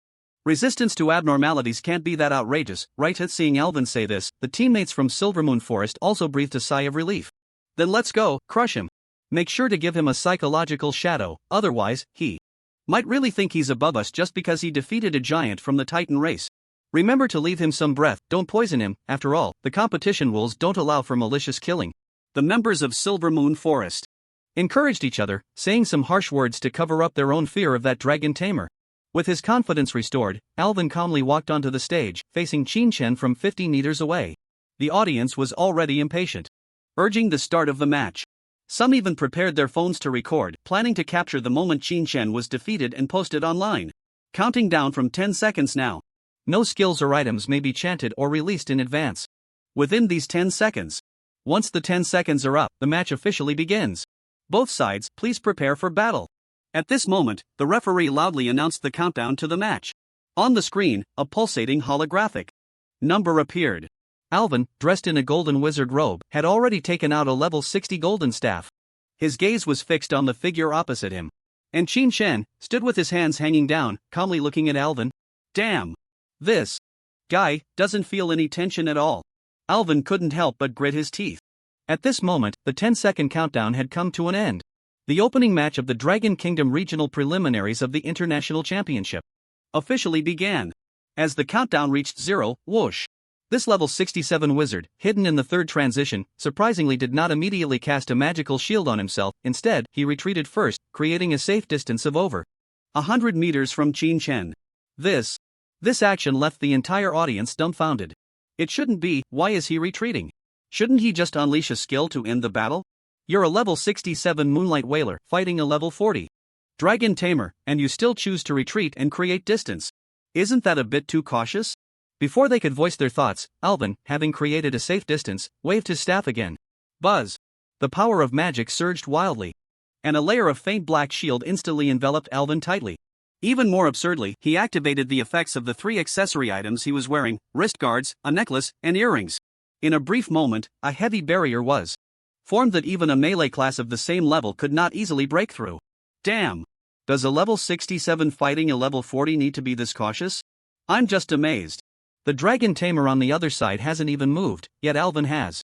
resistance to abnormalities can't be that outrageous, right? At seeing Alvin say this, the teammates from Silvermoon Forest also breathed a sigh of relief. Then let's go, crush him. Make sure to give him a psychological shadow, otherwise, he might really think he's above us just because he defeated a giant from the Titan race. Remember to leave him some breath, don't poison him. After all, the competition rules don't allow for malicious killing. The members of Silver Moon Forest encouraged each other, saying some harsh words to cover up their own fear of that dragon tamer. With his confidence restored, Alvin calmly walked onto the stage, facing Qin Chen from 50 meters away. The audience was already impatient, urging the start of the match. Some even prepared their phones to record, planning to capture the moment Qin Chen was defeated and post it online. Counting down from 10 seconds now. No skills or items may be chanted or released in advance. Within these 10 seconds. Once the 10 seconds are up, the match officially begins. Both sides, please prepare for battle. At this moment, the referee loudly announced the countdown to the match. On the screen, a pulsating holographic number appeared. Alvin, dressed in a golden wizard robe, had already taken out a level 60 golden staff. His gaze was fixed on the figure opposite him. And Qin Shen stood with his hands hanging down, calmly looking at Alvin. Damn! This guy doesn't feel any tension at all. Alvin couldn't help but grit his teeth. At this moment, the 10-second countdown had come to an end. The opening match of the Dragon Kingdom regional preliminaries of the International Championship officially began. As the countdown reached 0, whoosh! This level 67 wizard, hidden in the third transition, surprisingly did not immediately cast a magical shield on himself. Instead, he retreated first, creating a safe distance of over 100 meters from Qin Shen. This action left the entire audience dumbfounded. It shouldn't be. Why is he retreating? Shouldn't he just unleash a skill to end the battle? You're a level 67 Moonlight Whaler fighting a level 40 Dragon Tamer, and you still choose to retreat and create distance. Isn't that a bit too cautious? Before they could voice their thoughts, Alvin, having created a safe distance, waved his staff again. Buzz! The power of magic surged wildly. And a layer of faint black shield instantly enveloped Alvin tightly. Even more absurdly, he activated the effects of the 3 accessory items he was wearing: wrist guards, a necklace, and earrings. In a brief moment, a heavy barrier was formed that even a melee class of the same level could not easily break through. Damn! Does a level 67 fighting a level 40 need to be this cautious? I'm just amazed. The Dragon Tamer on the other side hasn't even moved, yet Alvin has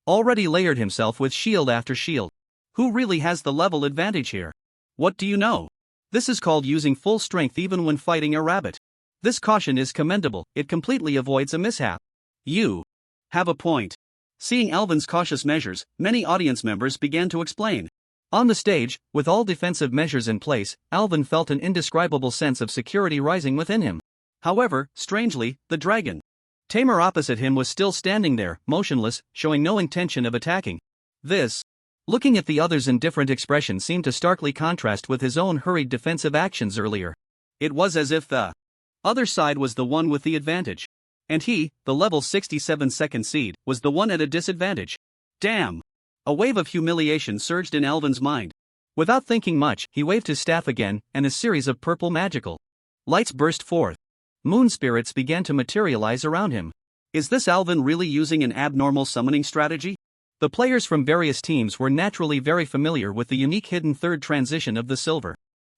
already layered himself with shield after shield. Who really has the level advantage here? What do you know? This is called using full strength even when fighting a rabbit. This caution is commendable, it completely avoids a mishap. You have a point. Seeing Alvin's cautious measures, many audience members began to explain. On the stage, with all defensive measures in place, Alvin felt an indescribable sense of security rising within him. However, strangely, the Dragon Tamer opposite him was still standing there, motionless, showing no intention of attacking. Looking at the other's indifferent expression seemed to starkly contrast with his own hurried defensive actions earlier. It was as if the other side was the one with the advantage. And he, the level 67 second seed, was the one at a disadvantage. Damn! A wave of humiliation surged in Alvin's mind. Without thinking much, he waved his staff again, and a series of purple magical lights burst forth. Moon spirits began to materialize around him. Is this Alvin really using an abnormal summoning strategy? The players from various teams were naturally very familiar with the unique hidden third transition of the Silver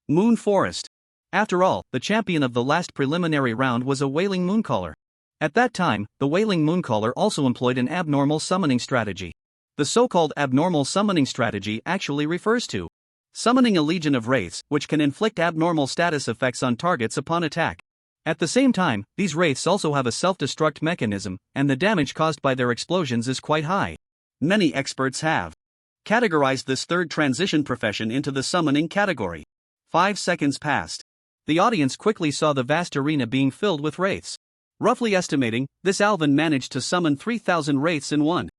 Moon Forest. After all, the champion of the last preliminary round was a Wailing Mooncaller. At that time, the Wailing Mooncaller also employed an abnormal summoning strategy. The so-called abnormal summoning strategy actually refers to summoning a legion of wraiths, which can inflict abnormal status effects on targets upon attack. At the same time, these wraiths also have a self-destruct mechanism, and the damage caused by their explosions is quite high. Many experts have categorized this third transition profession into the summoning category. 5 seconds passed. The audience quickly saw the vast arena being filled with wraiths. Roughly estimating, this Alvin managed to summon 3,000 wraiths in one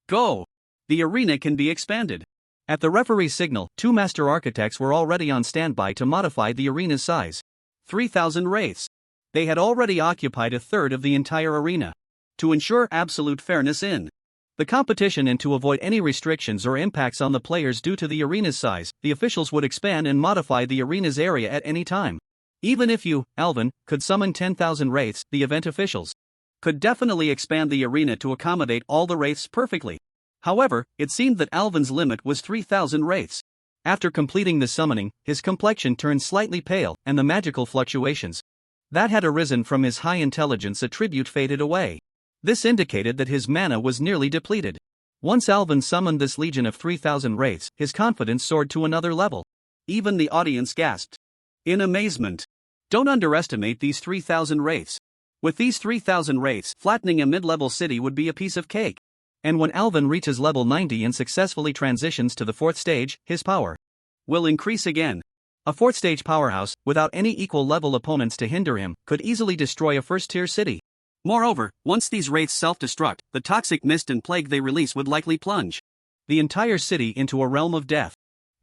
go. The arena can be expanded. At the referee's signal, 2 master architects were already on standby to modify the arena's size. 3,000 wraiths. They had already occupied a third of the entire arena. To ensure absolute fairness in the competition and to avoid any restrictions or impacts on the players due to the arena's size, the officials would expand and modify the arena's area at any time. Even if you, Alvin, could summon 10,000 wraiths, the event officials could definitely expand the arena to accommodate all the wraiths perfectly. However, it seemed that Alvin's limit was 3,000 wraiths. After completing the summoning, his complexion turned slightly pale, and the magical fluctuations that had arisen from his high intelligence attribute faded away. This indicated that his mana was nearly depleted. Once Alvin summoned this legion of 3,000 wraiths, his confidence soared to another level. Even the audience gasped in amazement. Don't underestimate these 3,000 wraiths. With these 3,000 wraiths, flattening a mid-level city would be a piece of cake. And when Alvin reaches level 90 and successfully transitions to the 4th stage, his power will increase again. A 4th stage powerhouse, without any equal level opponents to hinder him, could easily destroy a first-tier city. Moreover, once these wraiths self-destruct, the toxic mist and plague they release would likely plunge the entire city into a realm of death.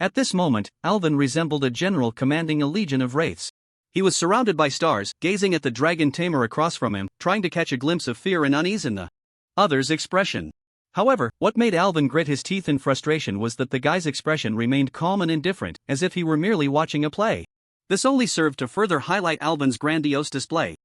At this moment, Alvin resembled a general commanding a legion of wraiths. He was surrounded by stars, gazing at the Dragon Tamer across from him, trying to catch a glimpse of fear and unease in the other's expression. However, what made Alvin grit his teeth in frustration was that the guy's expression remained calm and indifferent, as if he were merely watching a play. This only served to further highlight Alvin's grandiose display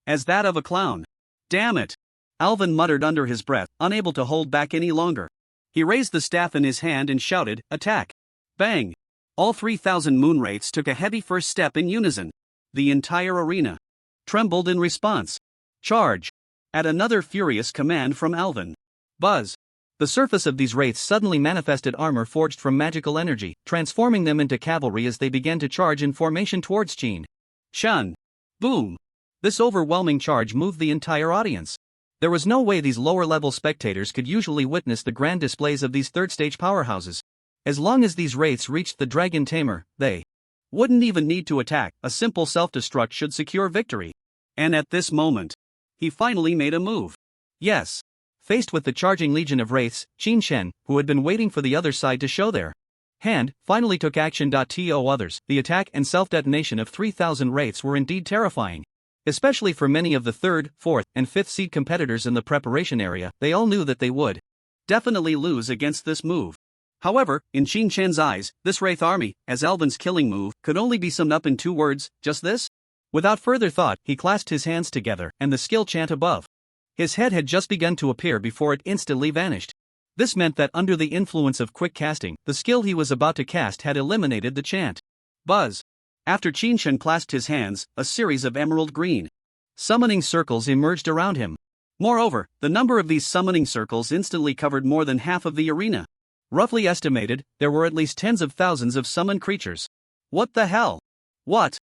as that of a clown. Damn it! Alvin muttered under his breath, unable to hold back any longer. He raised the staff in his hand and shouted, "Attack!" Bang! All 3,000 moonwraiths took a heavy first step in unison. The entire arena trembled in response. Charge! At another furious command from Alvin. Buzz! The surface of these wraiths suddenly manifested armor forged from magical energy, transforming them into cavalry as they began to charge in formation towards Chin. Shun! Boom! This overwhelming charge moved the entire audience. There was no way these lower-level spectators could usually witness the grand displays of these third-stage powerhouses. As long as these wraiths reached the dragon Tamer, they wouldn't even need to attack. A simple self-destruct should secure victory. And at this moment, he finally made a move. Yes. Faced with the charging legion of wraiths, Qin Shen, who had been waiting for the other side to show their hand, finally took action. To others, the attack and self-detonation of 3,000 wraiths were indeed terrifying. Especially for many of the 3rd, 4th, and 5th seed competitors in the preparation area, they all knew that they would definitely lose against this move. However, in Qin Shen's eyes, this wraith army, as Alvin's killing move, could only be summed up in 2 words, just this? Without further thought, he clasped his hands together, and the skill chant above his head had just begun to appear before it instantly vanished. This meant that under the influence of quick casting, the skill he was about to cast had eliminated the chant. Buzz! After Qin Shen clasped his hands, a series of emerald green summoning circles emerged around him. Moreover, the number of these summoning circles instantly covered more than half of the arena. Roughly estimated, there were at least tens of thousands of summoned creatures. What the hell? What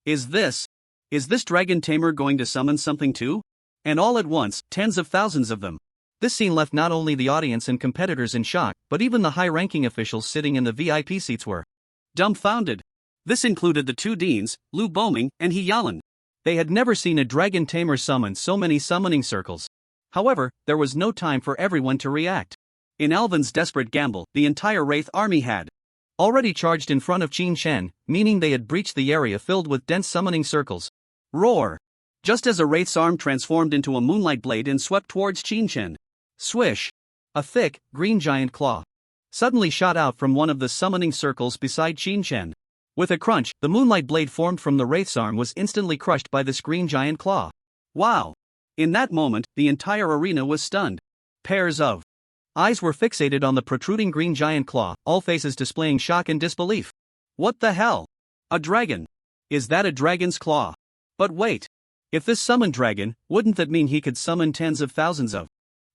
is this? Is this dragon tamer going to summon something too? And all at once, tens of thousands of them. This scene left not only the audience and competitors in shock, but even the high-ranking officials sitting in the VIP seats were dumbfounded. This included the 2 deans, Lu Boming and He Yalan. They had never seen a dragon tamer summon so many summoning circles. However, there was no time for everyone to react. In Alvin's desperate gamble, the entire Wraith army had already charged in front of Qin Shen, meaning they had breached the area filled with dense summoning circles. Roar! Just as a Wraith's arm transformed into a moonlight blade and swept towards Qin Shen. Swish! A thick, green giant claw suddenly shot out from one of the summoning circles beside Qin Shen. With a crunch, the moonlight blade formed from the Wraith's arm was instantly crushed by this green giant claw. Wow! In that moment, the entire arena was stunned. Pairs of eyes were fixated on the protruding green giant claw, all faces displaying shock and disbelief. What the hell? A dragon? Is that a dragon's claw? But wait. If this summoned dragon, wouldn't that mean he could summon tens of thousands of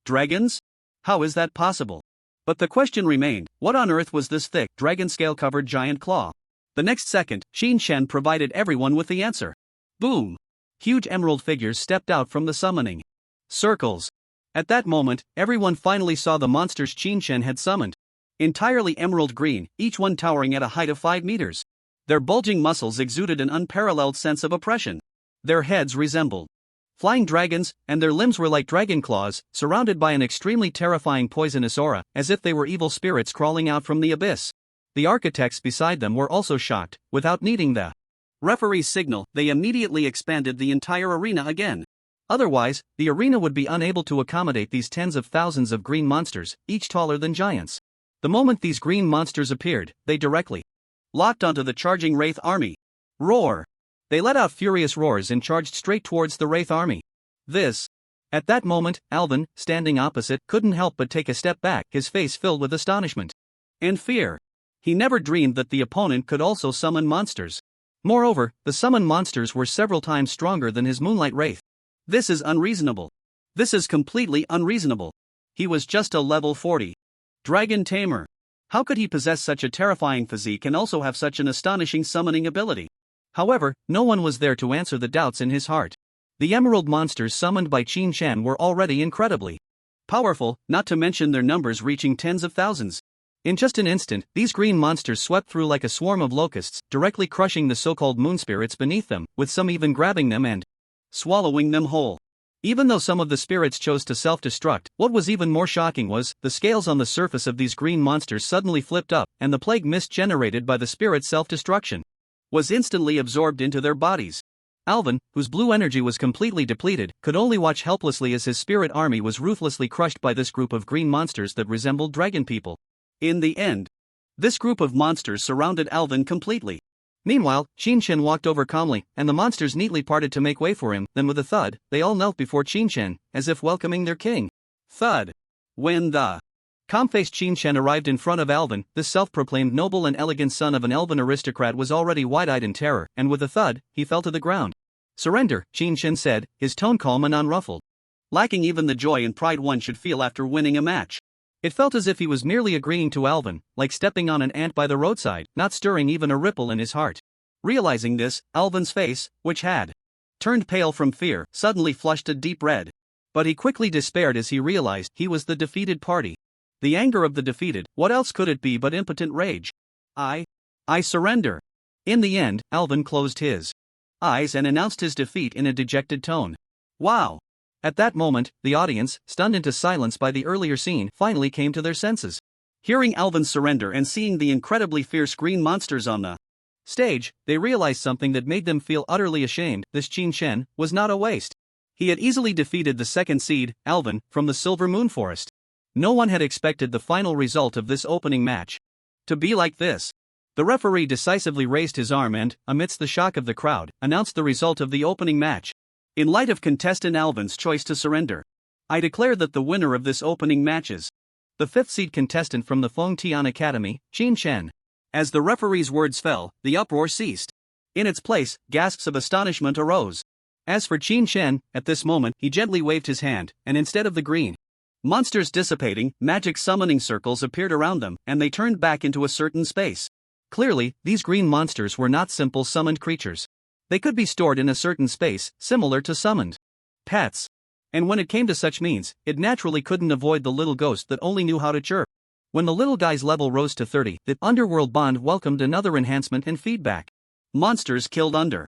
dragons? How is that possible? But the question remained, what on earth was this thick, dragon-scale-covered giant claw? The next second, Qin Shen provided everyone with the answer. Boom! Huge emerald figures stepped out from the summoning circles. At that moment, everyone finally saw the monsters Qin Shen had summoned. Entirely emerald green, each one towering at a height of 5 meters. Their bulging muscles exuded an unparalleled sense of oppression. Their heads resembled flying dragons, and their limbs were like dragon claws, surrounded by an extremely terrifying poisonous aura, as if they were evil spirits crawling out from the abyss. The architects beside them were also shocked. Without needing the referee's signal, they immediately expanded the entire arena again. Otherwise, the arena would be unable to accommodate these tens of thousands of green monsters, each taller than giants. The moment these green monsters appeared, they directly locked onto the charging Wraith army. Roar! They let out furious roars and charged straight towards the Wraith army. At that moment, Alvin, standing opposite, couldn't help but take a step back, his face filled with astonishment and fear. He never dreamed that the opponent could also summon monsters. Moreover, the summoned monsters were several times stronger than his Moonlight Wraith. This is unreasonable. This is completely unreasonable. He was just a level 40 dragon tamer. How could he possess such a terrifying physique and also have such an astonishing summoning ability? However, no one was there to answer the doubts in his heart. The emerald monsters summoned by Qin Shen were already incredibly powerful, not to mention their numbers reaching tens of thousands. In just an instant, these green monsters swept through like a swarm of locusts, directly crushing the so-called moon spirits beneath them, with some even grabbing them and swallowing them whole. Even though some of the spirits chose to self-destruct, what was even more shocking was, the scales on the surface of these green monsters suddenly flipped up, and the plague mist generated by the spirit's self-destruction was instantly absorbed into their bodies. Alvin, whose blue energy was completely depleted, could only watch helplessly as his spirit army was ruthlessly crushed by this group of green monsters that resembled dragon people. In the end, this group of monsters surrounded Alvin completely. Meanwhile, Qin walked over calmly, and the monsters neatly parted to make way for him. Then with a thud, they all knelt before Qin, as if welcoming their king. Thud. When the calm-faced Qin arrived in front of Alvin, this self-proclaimed noble and elegant son of an elven aristocrat was already wide-eyed in terror, and with a thud, he fell to the ground. Surrender, Qin said, his tone calm and unruffled. Lacking even the joy and pride one should feel after winning a match. It felt as if he was merely agreeing to Alvin, like stepping on an ant by the roadside, not stirring even a ripple in his heart. Realizing this, Alvin's face, which had turned pale from fear, suddenly flushed a deep red. But he quickly despaired as he realized he was the defeated party. The anger of the defeated, what else could it be but impotent rage? I surrender. In the end, Alvin closed his eyes and announced his defeat in a dejected tone. Wow! At that moment, the audience, stunned into silence by the earlier scene, finally came to their senses. Hearing Alvin's surrender and seeing the incredibly fierce green monsters on the stage, they realized something that made them feel utterly ashamed. This Qin was not a waste. He had easily defeated the second seed, Alvin, from the Silver Moon Forest. No one had expected the final result of this opening match to be like this. The referee decisively raised his arm and, amidst the shock of the crowd, announced the result of the opening match. In light of contestant Alvin's choice to surrender, I declare that the winner of this opening match is the 5th seed contestant from the Fengtian Academy, Qin. As the referee's words fell, the uproar ceased. In its place, gasps of astonishment arose. As for Qin, at this moment, he gently waved his hand, and instead of the green monsters dissipating, magic summoning circles appeared around them, and they turned back into a certain space. Clearly, these green monsters were not simple summoned creatures. They could be stored in a certain space, similar to summoned pets. And when it came to such means, it naturally couldn't avoid the little ghost that only knew how to chirp. When the little guy's level rose to 30, the Underworld Bond welcomed another enhancement and feedback. Monsters killed under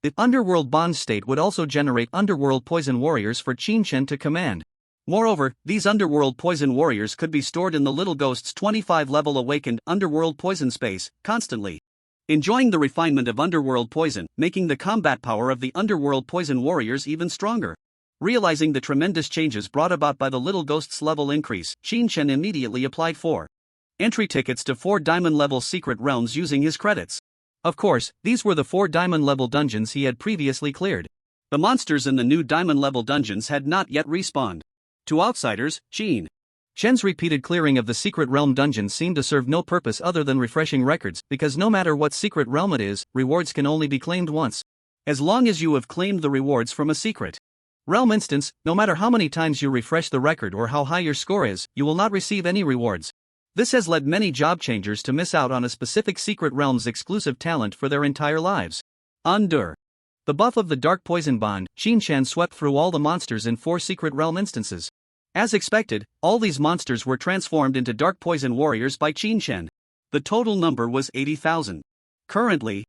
the Underworld Bond state would also generate Underworld Poison Warriors for Qin to command. Moreover, these Underworld Poison Warriors could be stored in the little ghost's 25 level awakened Underworld Poison space, constantly enjoying the refinement of Underworld Poison, making the combat power of the Underworld Poison Warriors even stronger. Realizing the tremendous changes brought about by the little ghost's level increase, Qin immediately applied for entry tickets to 4 diamond level secret realms using his credits. Of course, these were the 4 diamond level dungeons he had previously cleared. The monsters in the new diamond level dungeons had not yet respawned. To outsiders, Qin's repeated clearing of the secret realm dungeons seemed to serve no purpose other than refreshing records, because no matter what secret realm it is, rewards can only be claimed once. As long as you have claimed the rewards from a secret realm instance, no matter how many times you refresh the record or how high your score is, you will not receive any rewards. This has led many job changers to miss out on a specific secret realm's exclusive talent for their entire lives. Under the buff of the Dark Poison Bond, Qin swept through all the monsters in 4 secret realm instances. As expected, all these monsters were transformed into Dark Poison Warriors by Qin. The total number was 80,000. Currently,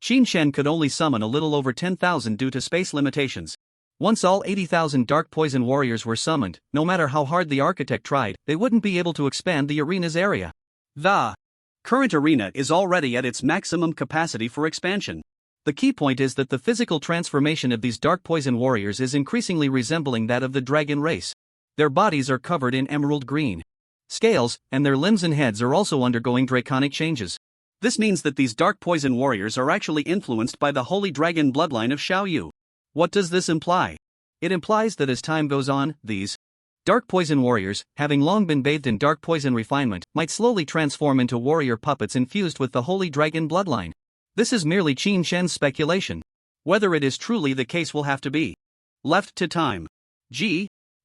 Qin could only summon a little over 10,000 due to space limitations. Once all 80,000 Dark Poison Warriors were summoned, no matter how hard the architect tried, they wouldn't be able to expand the arena's area. The current arena is already at its maximum capacity for expansion. The key point is that the physical transformation of these Dark Poison Warriors is increasingly resembling that of the dragon race. Their bodies are covered in emerald green scales, and their limbs and heads are also undergoing draconic changes. This means that these Dark Poison Warriors are actually influenced by the holy dragon bloodline of Xiaoyu. What does this imply? It implies that as time goes on, these Dark Poison Warriors, having long been bathed in dark poison refinement, might slowly transform into warrior puppets infused with the holy dragon bloodline. This is merely Qin's speculation. Whether it is truly the case will have to be left to time.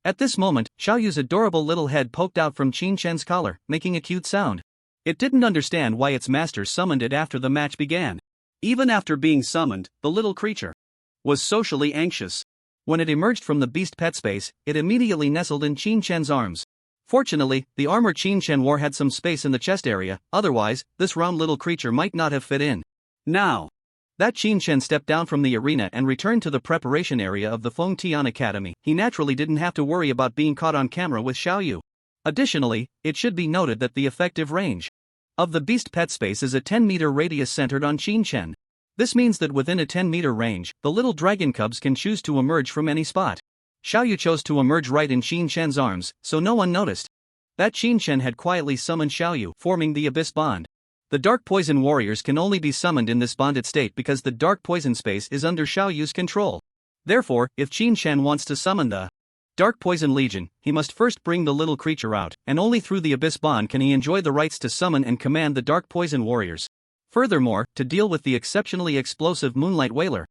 At this moment, Xiaoyu's adorable little head poked out from Qin's collar, making a cute sound. It didn't understand why its master summoned it after the match began. Even after being summoned, the little creature was socially anxious. When it emerged from the beast pet space, it immediately nestled in Qin's arms. Fortunately, the armor Qin wore had some space in the chest area, otherwise, this round little creature might not have fit in. Now that Qin stepped down from the arena and returned to the preparation area of the Fengtian Academy, he naturally didn't have to worry about being caught on camera with Xiaoyu. Additionally, it should be noted that the effective range of the beast pet space is a 10-meter radius centered on Qin. This means that within a 10-meter range, the little dragon cubs can choose to emerge from any spot. Xiaoyu chose to emerge right in Qin's arms, so no one noticed that Qin had quietly summoned Xiaoyu, forming the Abyss Bond. The Dark Poison Warriors can only be summoned in this bonded state because the Dark Poison space is under Xiao Yu's control. Therefore, if Qin Shen wants to summon the Dark Poison Legion, he must first bring the little creature out, and only through the Abyss Bond can he enjoy the rights to summon and command the Dark Poison Warriors. Furthermore, to deal with the exceptionally explosive Moonlight Wailer,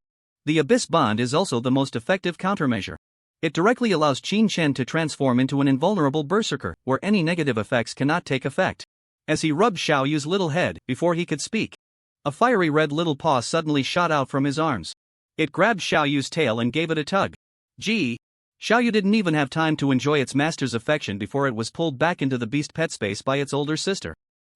the Abyss Bond is also the most effective countermeasure. It directly allows Qin Shen to transform into an invulnerable berserker, where any negative effects cannot take effect. As he rubbed Xiao Yu's little head, before he could speak, a fiery red little paw suddenly shot out from his arms. It grabbed Xiao Yu's tail and gave it a tug. Gee! Xiao Yu didn't even have time to enjoy its master's affection before it was pulled back into the beast pet space by its older sister.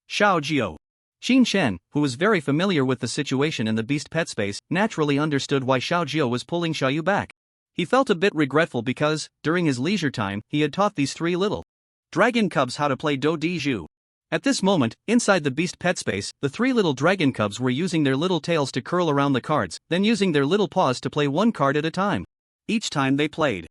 Xiao Jiu. Qin Shen, who was very familiar with the situation in the beast pet space, naturally understood why Xiao Jiu was pulling Xiao Yu back. He felt a bit regretful because, during his leisure time, he had taught these three little dragon cubs how to play Do Di Zhu. At this moment, inside the beast pet space, the three little dragon cubs were using their little tails to curl around the cards, then using their little paws to play one card at a time. Each time they played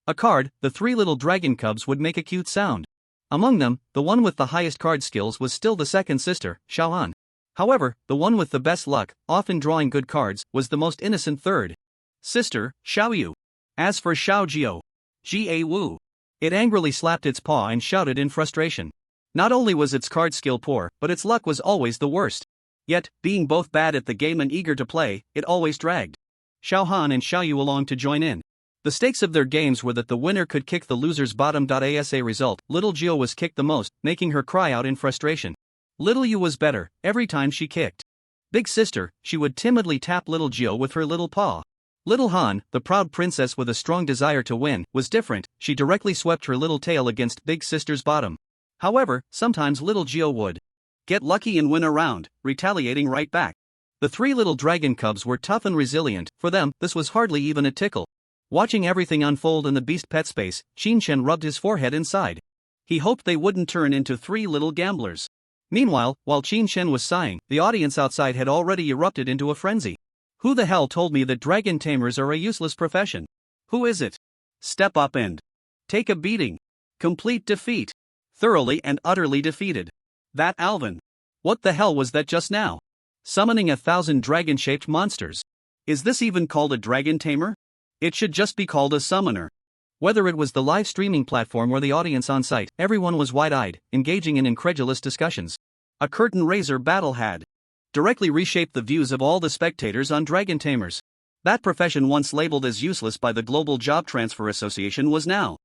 a card, the three little dragon cubs would make a cute sound. Among them, the one with the highest card skills was still the second sister, Xiaoan. However, the one with the best luck, often drawing good cards, was the most innocent third sister, Xiao Yu. As for Xiao Jiu, Jia Wu, it angrily slapped its paw and shouted in frustration. Not only was its card skill poor, but its luck was always the worst. Yet, being both bad at the game and eager to play, it always dragged Xiao Han and Xiao Yu along to join in. The stakes of their games were that the winner could kick the loser's bottom. As a result, little Jiu was kicked the most, making her cry out in frustration. Little Yu was better, every time she kicked Big Sister, she would timidly tap little Jiu with her little paw. Little Han, the proud princess with a strong desire to win, was different. She directly swept her little tail against Big Sister's bottom. However, sometimes little Jiu would get lucky and win a round, retaliating right back. The three little dragon cubs were tough and resilient. For them, this was hardly even a tickle. Watching everything unfold in the beast pet space, Qin Shen rubbed his forehead inside. He hoped they wouldn't turn into three little gamblers. Meanwhile, while Qin Shen was sighing, the audience outside had already erupted into a frenzy. Who the hell told me that dragon tamers are a useless profession? Who is it? Step up and take a beating. Complete defeat. Thoroughly and utterly defeated. That Alvin. What the hell was that just now? Summoning 1,000 dragon-shaped monsters. Is this even called a dragon tamer? It should just be called a summoner. Whether it was the live streaming platform or the audience on site, everyone was wide-eyed, engaging in incredulous discussions. A curtain raiser battle had directly reshaped the views of all the spectators on dragon tamers. That profession, once labeled as useless by the Global Job Transfer Association, was now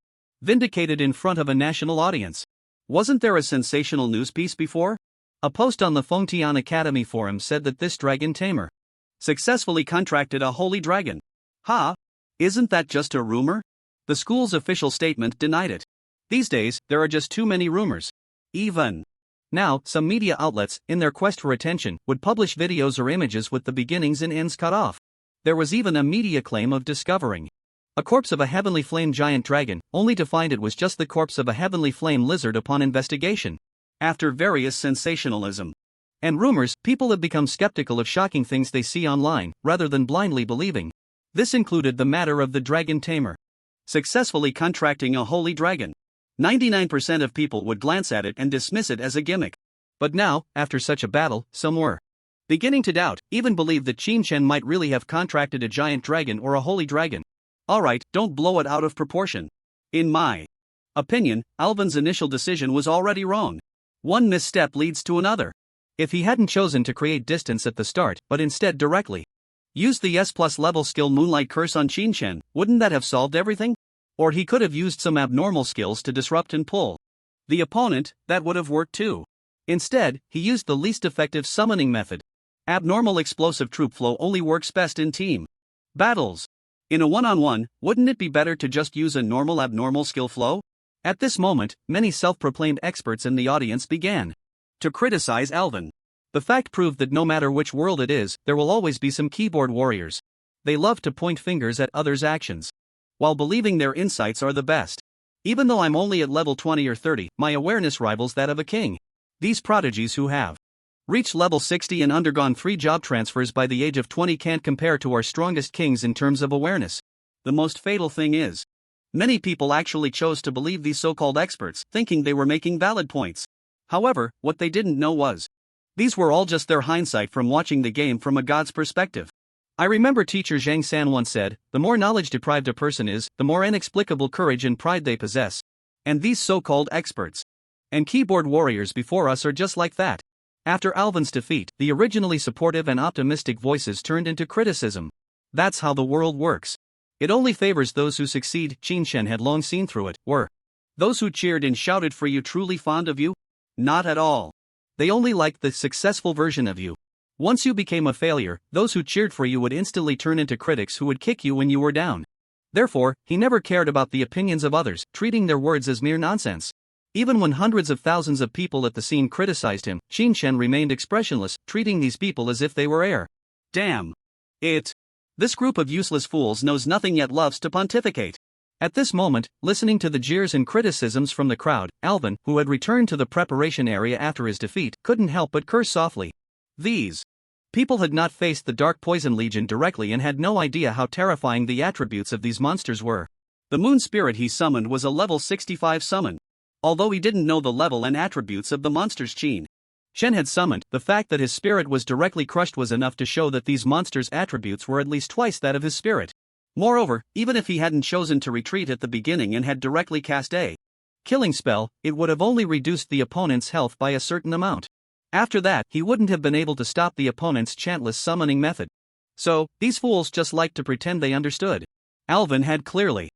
vindicated in front of a national audience. Wasn't there a sensational news piece before? A post on the Fengtian Academy forum said that this dragon tamer successfully contracted a holy dragon. Ha! Isn't that just a rumor? The school's official statement denied it. These days, there are just too many rumors. Even now, some media outlets, in their quest for attention, would publish videos or images with the beginnings and ends cut off. There was even a media claim of discovering a corpse of a heavenly flame giant dragon, only to find it was just the corpse of a heavenly flame lizard upon investigation. After various sensationalism and rumors, people have become skeptical of shocking things they see online, rather than blindly believing. This included the matter of the dragon tamer successfully contracting a holy dragon. 99% of people would glance at it and dismiss it as a gimmick. But now, after such a battle, some were beginning to doubt, even believe that Qin Shen might really have contracted a giant dragon or a holy dragon. Alright, don't blow it out of proportion. In my opinion, Alvin's initial decision was already wrong. One misstep leads to another. If he hadn't chosen to create distance at the start, but instead directly used the S+ level skill Moonlight Curse on Qin Shen, wouldn't that have solved everything? Or he could have used some abnormal skills to disrupt and pull the opponent. That would have worked too. Instead, he used the least effective summoning method. Abnormal explosive troop flow only works best in team battles. In a one-on-one, wouldn't it be better to just use a normal abnormal skill flow? At this moment, many self-proclaimed experts in the audience began to criticize Alvin. The fact proved that no matter which world it is, there will always be some keyboard warriors. They love to point fingers at others' actions, while believing their insights are the best. Even though I'm only at level 20 or 30, my awareness rivals that of a king. These prodigies who have reached level 60 and undergone 3 job transfers by the age of 20 can't compare to our strongest kings in terms of awareness. The most fatal thing is, many people actually chose to believe these so-called experts, thinking they were making valid points. However, what they didn't know was, These were all just their hindsight from watching the game from a god's perspective. I remember teacher Zhang San once said, the more knowledge-deprived a person is, the more inexplicable courage and pride they possess. And these so-called experts and keyboard warriors before us are just like that. After Alvin's defeat, the originally supportive and optimistic voices turned into criticism. That's how the world works. It only favors those who succeed. Qin Shen had long seen through it. Were those who cheered and shouted for you truly fond of you? Not at all. They only liked the successful version of you. Once you became a failure, those who cheered for you would instantly turn into critics who would kick you when you were down. Therefore, he never cared about the opinions of others, treating their words as mere nonsense. Even when hundreds of thousands of people at the scene criticized him, Qin Shen remained expressionless, treating these people as if they were air. Damn. This group of useless fools knows nothing yet loves to pontificate. At this moment, listening to the jeers and criticisms from the crowd, Alvin, who had returned to the preparation area after his defeat, couldn't help but curse softly. These people had not faced the Dark Poison Legion directly and had no idea how terrifying the attributes of these monsters were. The moon spirit he summoned was a level 65 summon. Although he didn't know the level and attributes of the monsters Qin Shen had summoned, the fact that his spirit was directly crushed was enough to show that these monsters' attributes were at least twice that of his spirit. Moreover, even if he hadn't chosen to retreat at the beginning and had directly cast a killing spell, it would have only reduced the opponent's health by a certain amount. After that, he wouldn't have been able to stop the opponent's chantless summoning method. So, these fools just liked to pretend they understood. Alvin had clearly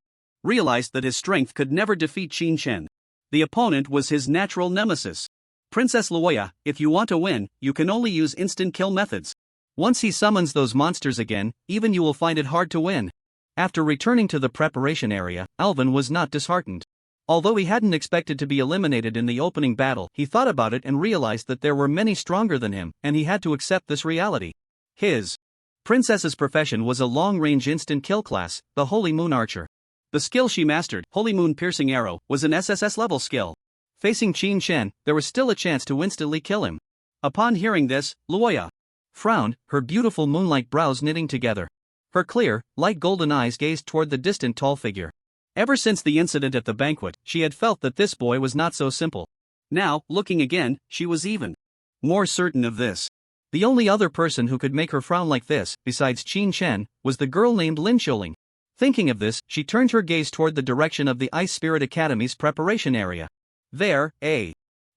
realized that his strength could never defeat Qin Shen. The opponent was his natural nemesis. Princess Luoya, if you want to win, you can only use instant kill methods. Once he summons those monsters again, even you will find it hard to win. After returning to the preparation area, Alvin was not disheartened. Although he hadn't expected to be eliminated in the opening battle, he thought about it and realized that there were many stronger than him, and he had to accept this reality. His princess's profession was a long-range instant kill class, the Holy Moon Archer. The skill she mastered, Holy Moon Piercing Arrow, was an SSS level skill. Facing Qin Shen, there was still a chance to instantly kill him. Upon hearing this, Luoya frowned, her beautiful moonlight brows knitting together. Her clear, light golden eyes gazed toward the distant tall figure. Ever since the incident at the banquet, she had felt that this boy was not so simple. Now, looking again, she was even more certain of this. The only other person who could make her frown like this, besides Qin Shen, was the girl named Lin Xiuling. Thinking of this, she turned her gaze toward the direction of the Ice Spirit Academy's preparation area. There, a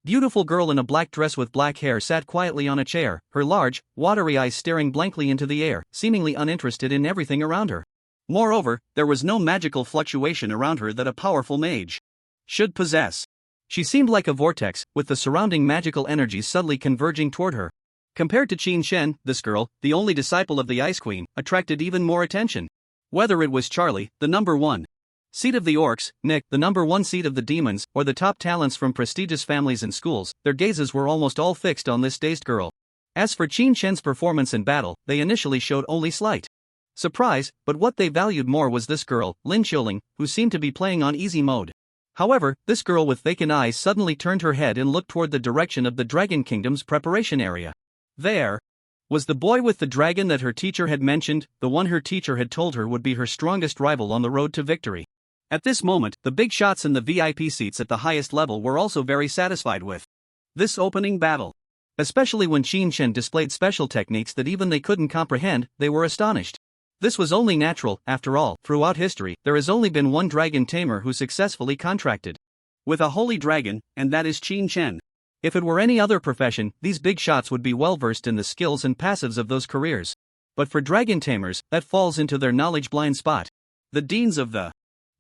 beautiful girl in a black dress with black hair sat quietly on a chair, her large, watery eyes staring blankly into the air, seemingly uninterested in everything around her. Moreover, there was no magical fluctuation around her that a powerful mage should possess. She seemed like a vortex, with the surrounding magical energies subtly converging toward her. Compared to Qin Shen, this girl, the only disciple of the Ice Queen, attracted even more attention. Whether it was Charlie, the number 1 seed of the orcs, Nick, the number 1 seed of the demons, or the top talents from prestigious families and schools, their gazes were almost all fixed on this dazed girl. As for Qin Shen's performance in battle, they initially showed only slight surprise, but what they valued more was this girl, Lin Xiuling, who seemed to be playing on easy mode. However, this girl with vacant eyes suddenly turned her head and looked toward the direction of the Dragon Kingdom's preparation area. There was the boy with the dragon that her teacher had mentioned, the one her teacher had told her would be her strongest rival on the road to victory. At this moment, the big shots in the VIP seats at the highest level were also very satisfied with this opening battle. Especially when Qin Shen displayed special techniques that even they couldn't comprehend, they were astonished. This was only natural, after all. Throughout history, there has only been one dragon tamer who successfully contracted with a holy dragon, and that is Qin Shen. If it were any other profession, these big shots would be well versed in the skills and passives of those careers. But for dragon tamers, that falls into their knowledge blind spot. The deans of the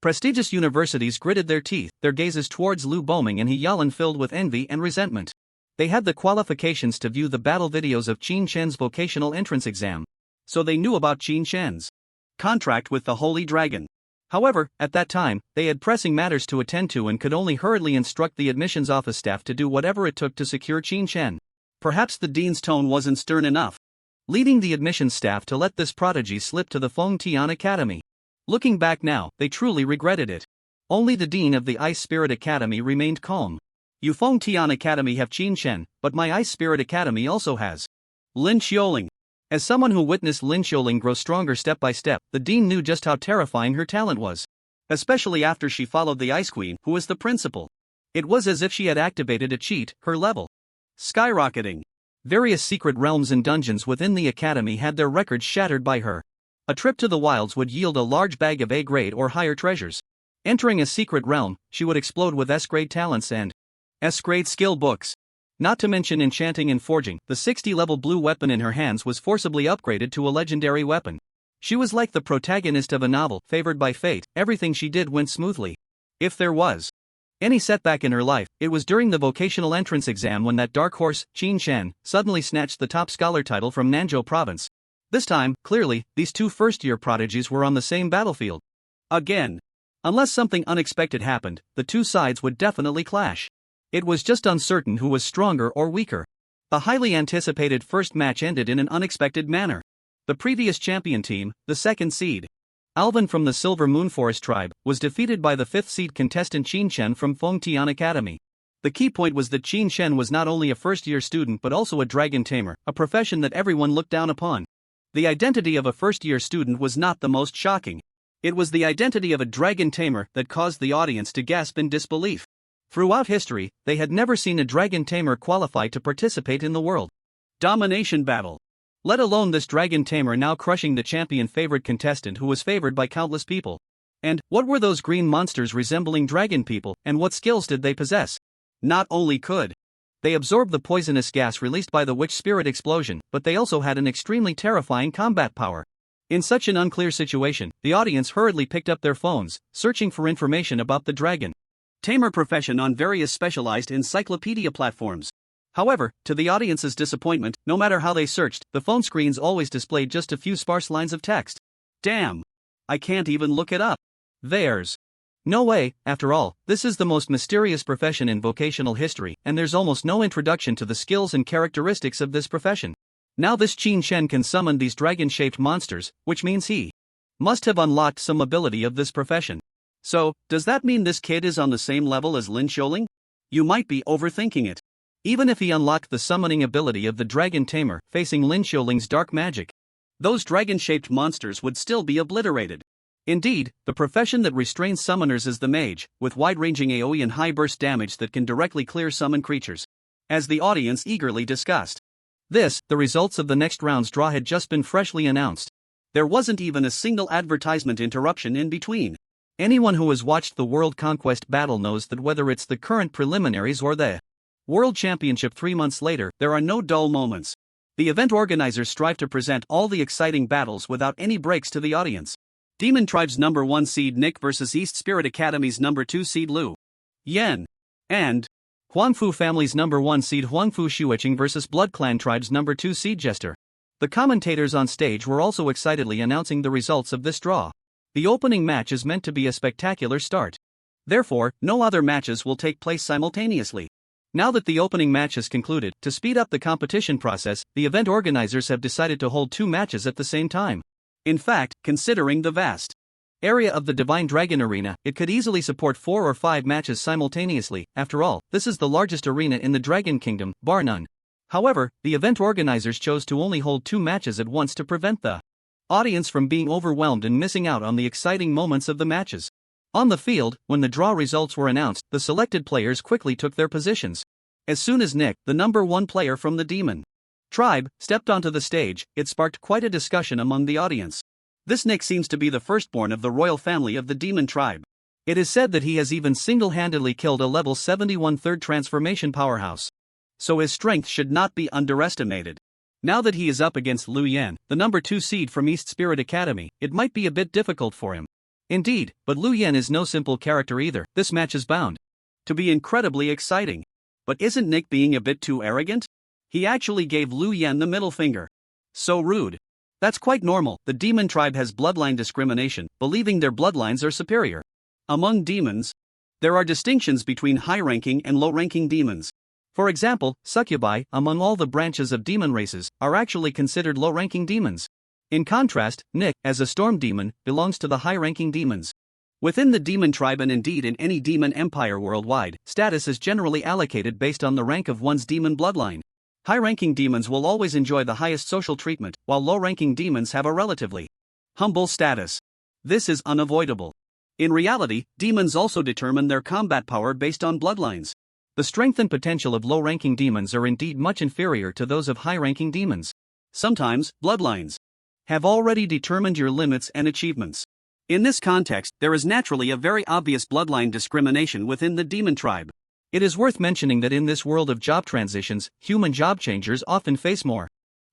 prestigious universities gritted their teeth, their gazes towards Lu Boming and He Yalan filled with envy and resentment. They had the qualifications to view the battle videos of Qin Shen's vocational entrance exam. So they knew about Qin Shen's contract with the Holy Dragon. However, at that time, they had pressing matters to attend to and could only hurriedly instruct the admissions office staff to do whatever it took to secure Qin Shen. Perhaps the dean's tone wasn't stern enough, leading the admissions staff to let this prodigy slip to the Feng Tian Academy. Looking back now, they truly regretted it. Only the dean of the Ice Spirit Academy remained calm. You Feng Tian Academy have Qin Shen, but my Ice Spirit Academy also has Lin Xiuling. As someone who witnessed Lin Xiuling grow stronger step by step, the dean knew just how terrifying her talent was. Especially after she followed the Ice Queen, who was the principal. It was as if she had activated a cheat, her level skyrocketing. Various secret realms and dungeons within the academy had their records shattered by her. A trip to the wilds would yield a large bag of A-grade or higher treasures. Entering a secret realm, she would explode with S-grade talents and S-grade skill books. Not to mention enchanting and forging, the 60-level blue weapon in her hands was forcibly upgraded to a legendary weapon. She was like the protagonist of a novel, favored by fate. Everything she did went smoothly. If there was any setback in her life, it was during the vocational entrance exam when that dark horse, Qin Shen, suddenly snatched the top scholar title from Nanzhou province. This time, clearly, these two first-year prodigies were on the same battlefield. Again. Unless something unexpected happened, the two sides would definitely clash. It was just uncertain who was stronger or weaker. The highly anticipated first match ended in an unexpected manner. The previous champion team, the second seed, Alvin from the Silver Moon Forest tribe, was defeated by the fifth seed contestant Qin Shen from Fengtian Academy. The key point was that Qin Shen was not only a first-year student but also a dragon tamer, a profession that everyone looked down upon. The identity of a first-year student was not the most shocking. It was the identity of a dragon tamer that caused the audience to gasp in disbelief. Throughout history, they had never seen a dragon tamer qualify to participate in the world domination battle. Let alone this dragon tamer now crushing the champion favorite contestant who was favored by countless people. And what were those green monsters resembling dragon people, and what skills did they possess? Not only could they absorb the poisonous gas released by the witch spirit explosion, but they also had an extremely terrifying combat power. In such an unclear situation, the audience hurriedly picked up their phones, searching for information about the dragon tamer profession on various specialized encyclopedia platforms. However, to the audience's disappointment, no matter how they searched, the phone screens always displayed just a few sparse lines of text. Damn! I can't even look it up. There's no way. After all, this is the most mysterious profession in vocational history, and there's almost no introduction to the skills and characteristics of this profession. Now this Qin Shen can summon these dragon-shaped monsters, which means he must have unlocked some ability of this profession. So, does that mean this kid is on the same level as Lin Xiuling? You might be overthinking it. Even if he unlocked the summoning ability of the dragon tamer, facing Lin Xiuling's dark magic, those dragon-shaped monsters would still be obliterated. Indeed, the profession that restrains summoners is the mage, with wide-ranging AoE and high-burst damage that can directly clear summon creatures. As the audience eagerly discussed this, the results of the next round's draw had just been freshly announced. There wasn't even a single advertisement interruption in between. Anyone who has watched the World Conquest battle knows that whether it's the current preliminaries or the World Championship 3 months later, there are no dull moments. The event organizers strive to present all the exciting battles without any breaks to the audience. Demon Tribe's number 1 seed Nick versus East Spirit Academy's number 2 seed Lu Yan. And Huangfu family's number 1 seed Huangfu Shuiqing versus Blood Clan Tribe's number 2 seed Jester. The commentators on stage were also excitedly announcing the results of this draw. The opening match is meant to be a spectacular start. Therefore, no other matches will take place simultaneously. Now that the opening match has concluded, to speed up the competition process, the event organizers have decided to hold 2 matches at the same time. In fact, considering the vast area of the Divine Dragon Arena, it could easily support 4 or 5 matches simultaneously. After all, this is the largest arena in the Dragon Kingdom, bar none. However, the event organizers chose to only hold 2 matches at once to prevent the audience from being overwhelmed and missing out on the exciting moments of the matches. On the field, when the draw results were announced, the selected players quickly took their positions. As soon as Nick, the number 1 player from the Demon Tribe, stepped onto the stage, it sparked quite a discussion among the audience. This Nick seems to be the firstborn of the royal family of the Demon Tribe. It is said that he has even single-handedly killed a level 71 third transformation powerhouse. So his strength should not be underestimated. Now that he is up against Lu Yan, the number 2 seed from East Spirit Academy, it might be a bit difficult for him. Indeed, but Lu Yan is no simple character either. This match is bound to be incredibly exciting. But isn't Nick being a bit too arrogant? He actually gave Lu Yan the middle finger. So rude. That's quite normal. The Demon Tribe has bloodline discrimination, believing their bloodlines are superior. Among demons, there are distinctions between high-ranking and low-ranking demons. For example, succubi, among all the branches of demon races, are actually considered low-ranking demons. In contrast, Nick, as a storm demon, belongs to the high-ranking demons. Within the Demon Tribe and indeed in any demon empire worldwide, status is generally allocated based on the rank of one's demon bloodline. High-ranking demons will always enjoy the highest social treatment, while low-ranking demons have a relatively humble status. This is unavoidable. In reality, demons also determine their combat power based on bloodlines. The strength and potential of low-ranking demons are indeed much inferior to those of high-ranking demons. Sometimes, bloodlines have already determined your limits and achievements. In this context, there is naturally a very obvious bloodline discrimination within the demon tribe. It is worth mentioning that in this world of job transitions, human job changers often face more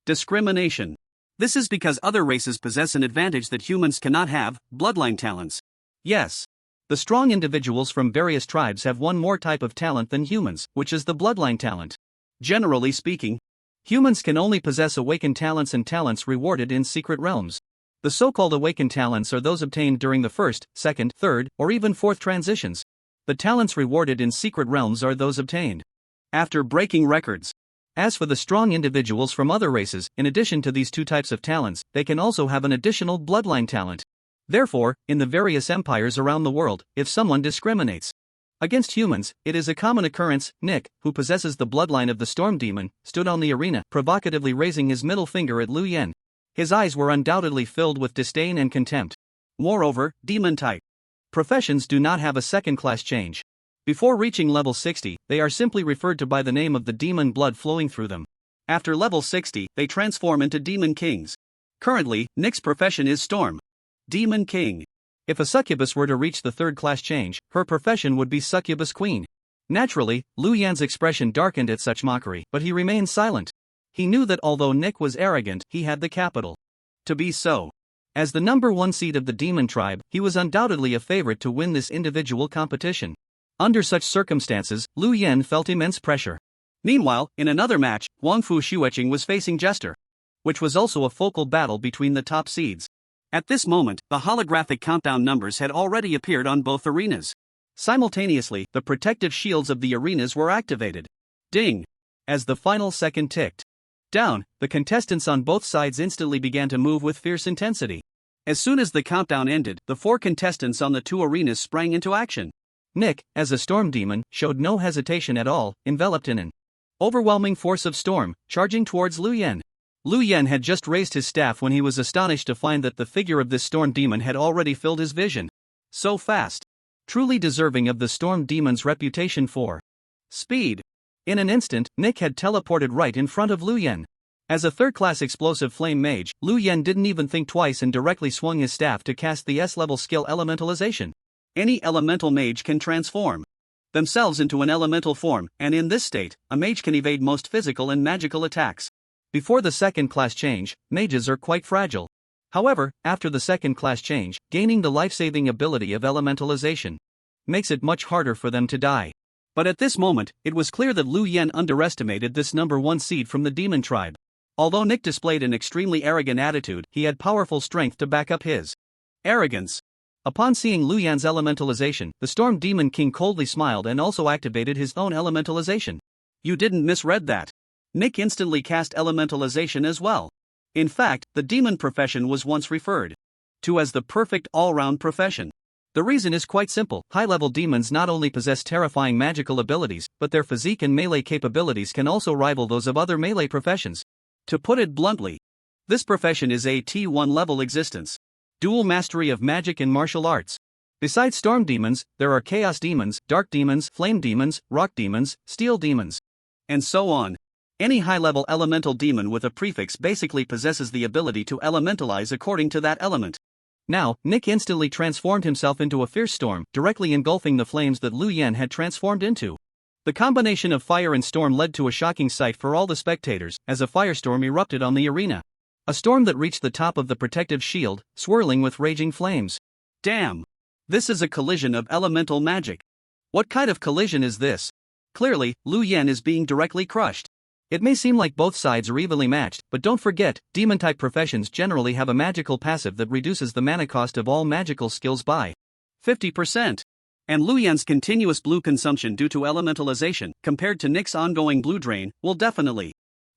discrimination. This is because other races possess an advantage that humans cannot have: bloodline talents. Yes. The strong individuals from various tribes have one more type of talent than humans, which is the bloodline talent. Generally speaking, humans can only possess awakened talents and talents rewarded in secret realms. The so-called awakened talents are those obtained during the first, second, third, or even fourth transitions. The talents rewarded in secret realms are those obtained after breaking records. As for the strong individuals from other races, in addition to these two types of talents, they can also have an additional bloodline talent. Therefore, in the various empires around the world, if someone discriminates against humans, it is a common occurrence. Nick, who possesses the bloodline of the storm demon, stood on the arena, provocatively raising his middle finger at Liu Yan. His eyes were undoubtedly filled with disdain and contempt. Moreover, demon type professions do not have a second-class change. Before reaching level 60, they are simply referred to by the name of the demon blood flowing through them. After level 60, they transform into demon kings. Currently, Nick's profession is Storm Demon King. If a succubus were to reach the third-class change, her profession would be Succubus Queen. Naturally, Liu Yan's expression darkened at such mockery, but he remained silent. He knew that although Nick was arrogant, he had the capital to be so. As the number one seed of the demon tribe, he was undoubtedly a favorite to win this individual competition. Under such circumstances, Liu Yan felt immense pressure. Meanwhile, in another match, Wangfu Xueqing was facing Jester, which was also a focal battle between the top seeds. At this moment, the holographic countdown numbers had already appeared on both arenas. Simultaneously, the protective shields of the arenas were activated. Ding! As the final second ticked down, the contestants on both sides instantly began to move with fierce intensity. As soon as the countdown ended, the 4 contestants on the 2 arenas sprang into action. Nick, as a storm demon, showed no hesitation at all, enveloped in an overwhelming force of storm, charging towards Liu Yan. Liu Yan had just raised his staff when he was astonished to find that the figure of this storm demon had already filled his vision. So fast. Truly deserving of the storm demon's reputation for speed. In an instant, Nick had teleported right in front of Liu Yan. As a third-class explosive flame mage, Liu Yan didn't even think twice and directly swung his staff to cast the S-level skill Elementalization. Any elemental mage can transform themselves into an elemental form, and in this state, a mage can evade most physical and magical attacks. Before the second-class change, mages are quite fragile. However, after the second-class change, gaining the life-saving ability of Elementalization makes it much harder for them to die. But at this moment, it was clear that Liu Yan underestimated this number 1 seed from the demon tribe. Although Nick displayed an extremely arrogant attitude, he had powerful strength to back up his arrogance. Upon seeing Liu Yan's elementalization, the Storm Demon King coldly smiled and also activated his own elementalization. You didn't misread that. Nick instantly cast elementalization as well. In fact, the demon profession was once referred to as the perfect all-round profession. The reason is quite simple. High-level demons not only possess terrifying magical abilities, but their physique and melee capabilities can also rival those of other melee professions. To put it bluntly, this profession is a T1 level existence. Dual mastery of magic and martial arts. Besides storm demons, there are chaos demons, dark demons, flame demons, rock demons, steel demons, and so on. Any high-level elemental demon with a prefix basically possesses the ability to elementalize according to that element. Now, Nick instantly transformed himself into a fierce storm, directly engulfing the flames that Liu Yan had transformed into. The combination of fire and storm led to a shocking sight for all the spectators, as a firestorm erupted on the arena. A storm that reached the top of the protective shield, swirling with raging flames. Damn! This is a collision of elemental magic. What kind of collision is this? Clearly, Liu Yan is being directly crushed. It may seem like both sides are evenly matched, but don't forget, demon-type professions generally have a magical passive that reduces the mana cost of all magical skills by 50%. And Liu Yan's continuous blue consumption due to elementalization, compared to Nick's ongoing blue drain, will definitely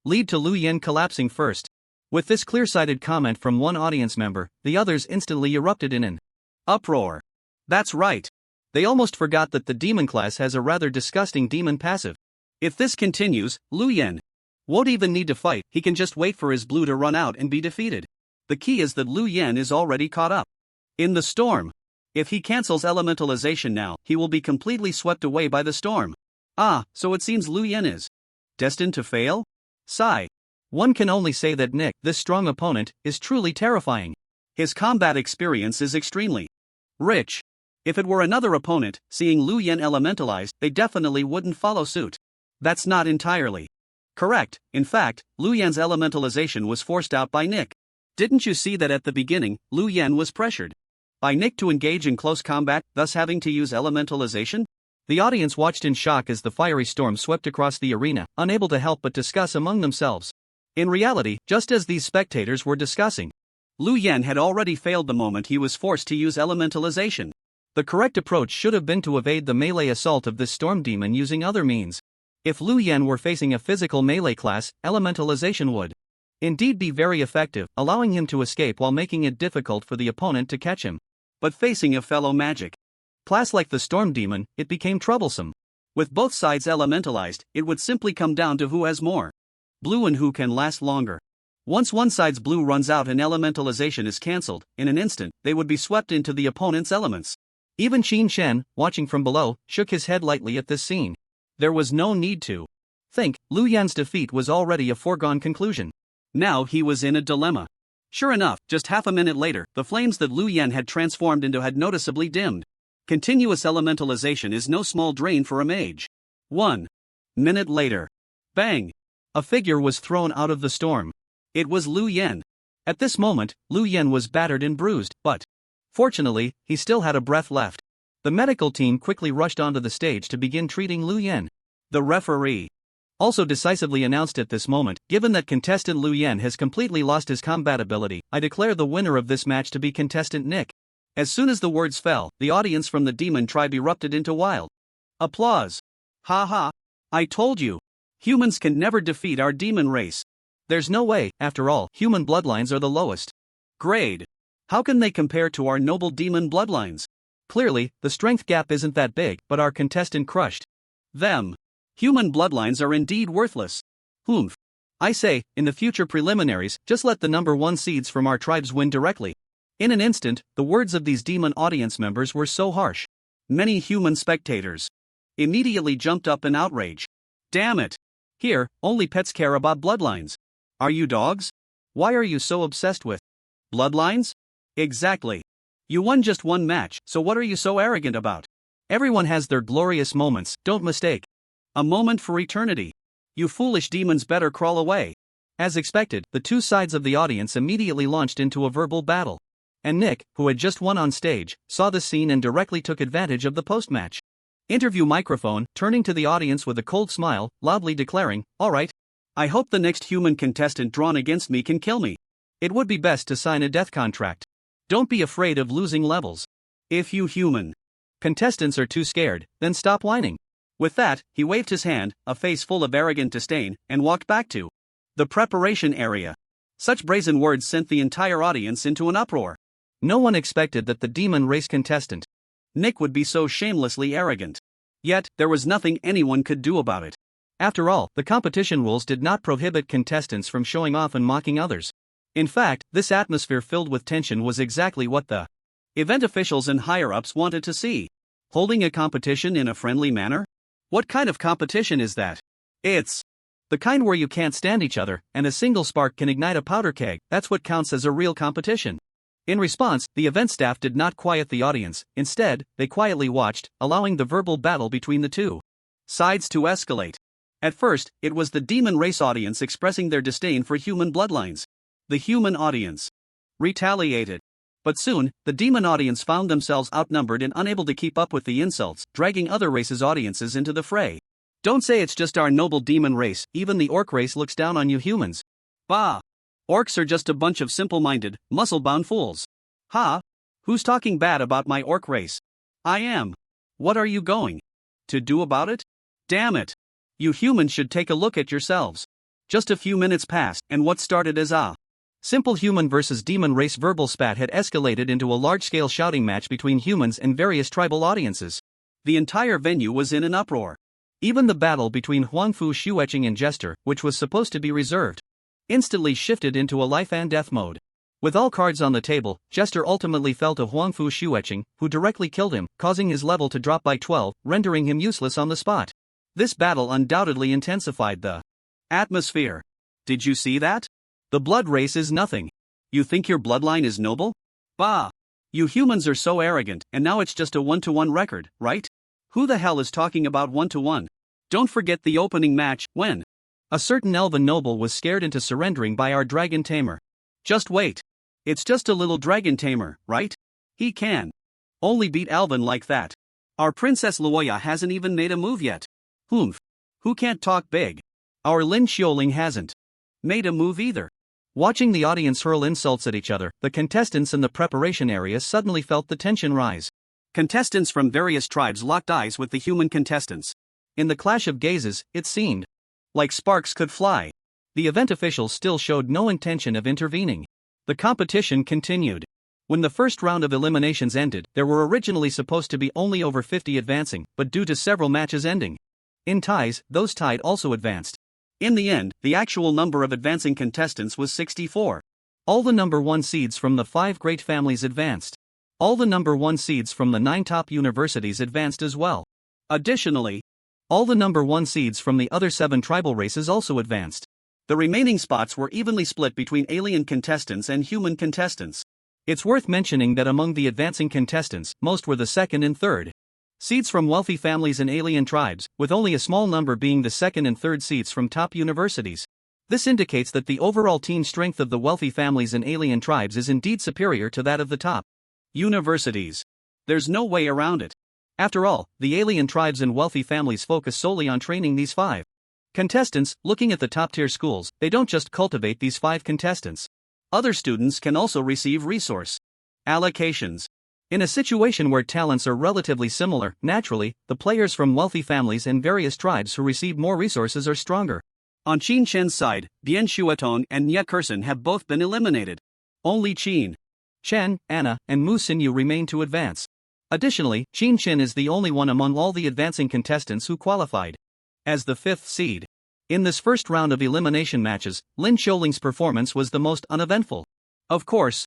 lead to Liu Yan collapsing first. With this clear-sighted comment from one audience member, the others instantly erupted in an uproar. That's right. They almost forgot that the demon class has a rather disgusting demon passive. If this continues, Liu Yan won't even need to fight, he can just wait for his blue to run out and be defeated. The key is that Liu Yan is already caught up in the storm. If he cancels elementalization now, he will be completely swept away by the storm. Ah, so it seems Lu Yen is destined to fail? Sigh. One can only say that Nick, this strong opponent, is truly terrifying. His combat experience is extremely rich. If it were another opponent, seeing Lu Yen elementalized, they definitely wouldn't follow suit. That's not entirely correct. In fact, Lu Yen's elementalization was forced out by Nick. Didn't you see that at the beginning, Lu Yen was pressured by Nick to engage in close combat, thus having to use elementalization? The audience watched in shock as the fiery storm swept across the arena, unable to help but discuss among themselves. In reality, just as these spectators were discussing, Lu Yen had already failed the moment he was forced to use elementalization. The correct approach should have been to evade the melee assault of this storm demon using other means. If Lu Yen were facing a physical melee class, elementalization would indeed be very effective, allowing him to escape while making it difficult for the opponent to catch him. But facing a fellow magic class like the storm demon, it became troublesome. With both sides elementalized, it would simply come down to who has more blue and who can last longer. Once one side's blue runs out and elementalization is cancelled, in an instant, they would be swept into the opponent's elements. Even Qin Shen, watching from below, shook his head lightly at this scene. There was no need to think. Lu Yan's defeat was already a foregone conclusion. Now he was in a dilemma. Sure enough, just half a minute later, the flames that Lu Yan had transformed into had noticeably dimmed. Continuous elementalization is no small drain for a mage. 1 minute later. Bang! A figure was thrown out of the storm. It was Lu Yan. At this moment, Lu Yan was battered and bruised, but fortunately, he still had a breath left. The medical team quickly rushed onto the stage to begin treating Lu Yan. The referee also decisively announced at this moment, given that contestant Lu Yan has completely lost his combat ability, I declare the winner of this match to be contestant Nick. As soon as the words fell, the audience from the demon tribe erupted into wild applause. Ha ha! I told you! Humans can never defeat our demon race. There's no way, after all, human bloodlines are the lowest grade. How can they compare to our noble demon bloodlines? Clearly, the strength gap isn't that big, but our contestant crushed them. Human bloodlines are indeed worthless. Humph. I say, in the future preliminaries, just let the number 1 seeds from our tribes win directly. In an instant, the words of these demon audience members were so harsh. Many human spectators immediately jumped up in outrage. Damn it! Here, only pets care about bloodlines. Are you dogs? Why are you so obsessed with bloodlines? Exactly. You won just one match, so what are you so arrogant about? Everyone has their glorious moments, don't mistake. A moment for eternity. You foolish demons better crawl away. As expected, the two sides of the audience immediately launched into a verbal battle. And Nick, who had just won on stage, saw the scene and directly took advantage of the post-match interview microphone, turning to the audience with a cold smile, loudly declaring, "All right. I hope the next human contestant drawn against me can kill me. It would be best to sign a death contract. Don't be afraid of losing levels. If you human contestants are too scared, then stop whining." With that, he waved his hand, a face full of arrogant disdain, and walked back to the preparation area. Such brazen words sent the entire audience into an uproar. No one expected that the demon race contestant Nick would be so shamelessly arrogant. Yet, there was nothing anyone could do about it. After all, the competition rules did not prohibit contestants from showing off and mocking others. In fact, this atmosphere filled with tension was exactly what the event officials and higher-ups wanted to see. Holding a competition in a friendly manner? What kind of competition is that? It's the kind where you can't stand each other, and a single spark can ignite a powder keg. That's what counts as a real competition. In response, the event staff did not quiet the audience. Instead, they quietly watched, allowing the verbal battle between the two sides to escalate. At first, it was the demon race audience expressing their disdain for human bloodlines. The human audience retaliated. But soon, the demon audience found themselves outnumbered and unable to keep up with the insults, dragging other races' audiences into the fray. Don't say it's just our noble demon race, even the orc race looks down on you humans. Bah! Orcs are just a bunch of simple-minded, muscle-bound fools. Ha! Who's talking bad about my orc race? I am. What are you going to do about it? Damn it! You humans should take a look at yourselves. Just a few minutes passed, and what started as a simple human versus demon race verbal spat had escalated into a large-scale shouting match between humans and various tribal audiences. The entire venue was in an uproar. Even the battle between Huangfu Shueching and Jester, which was supposed to be reserved, instantly shifted into a life and death mode. With all cards on the table, Jester ultimately fell to Huangfu Shueching, who directly killed him, causing his level to drop by 12, rendering him useless on the spot. This battle undoubtedly intensified the atmosphere. Did you see that? The blood race is nothing. You think your bloodline is noble? Bah! You humans are so arrogant, and now it's just a 1-to-1 record, right? Who the hell is talking about 1-to-1? Don't forget the opening match, when a certain elven noble was scared into surrendering by our dragon Tamer. Just wait. It's just a little dragon Tamer, right? He can only beat Alvin like that. Our Princess Luoya hasn't even made a move yet. Who can't talk big? Our Lin Xiaoling hasn't made a move either. Watching the audience hurl insults at each other, the contestants in the preparation area suddenly felt the tension rise. Contestants from various tribes locked eyes with the human contestants. In the clash of gazes, it seemed like sparks could fly. The event officials still showed no intention of intervening. The competition continued. When the first round of eliminations ended, there were originally supposed to be only over 50 advancing, but due to several matches ending in ties, those tied also advanced. In the end, the actual number of advancing contestants was 64. All the number 1 seeds from the 5 great families advanced. All the number 1 seeds from the 9 top universities advanced as well. Additionally, all the number 1 seeds from the other 7 tribal races also advanced. The remaining spots were evenly split between alien contestants and human contestants. It's worth mentioning that among the advancing contestants, most were the 2nd and 3rd seeds from wealthy families and alien tribes, with only a small number being the 2nd and 3rd seeds from top universities. This indicates that the overall team strength of the wealthy families and alien tribes is indeed superior to that of the top universities. There's no way around it. After all, the alien tribes and wealthy families focus solely on training these 5 contestants. Looking at the top-tier schools, they don't just cultivate these 5 contestants. Other students can also receive resource allocations. In a situation where talents are relatively similar, naturally, the players from wealthy families and various tribes who receive more resources are stronger. On Qin Shen's side, Bian Shuatong and Nye Kursen have both been eliminated. Only Qin Shen, Anna, and Mu Xinyu remain to advance. Additionally, Qin Shen is the only one among all the advancing contestants who qualified as the 5th seed. In this first round of elimination matches, Lin Xiaoling's performance was the most uneventful. Of course,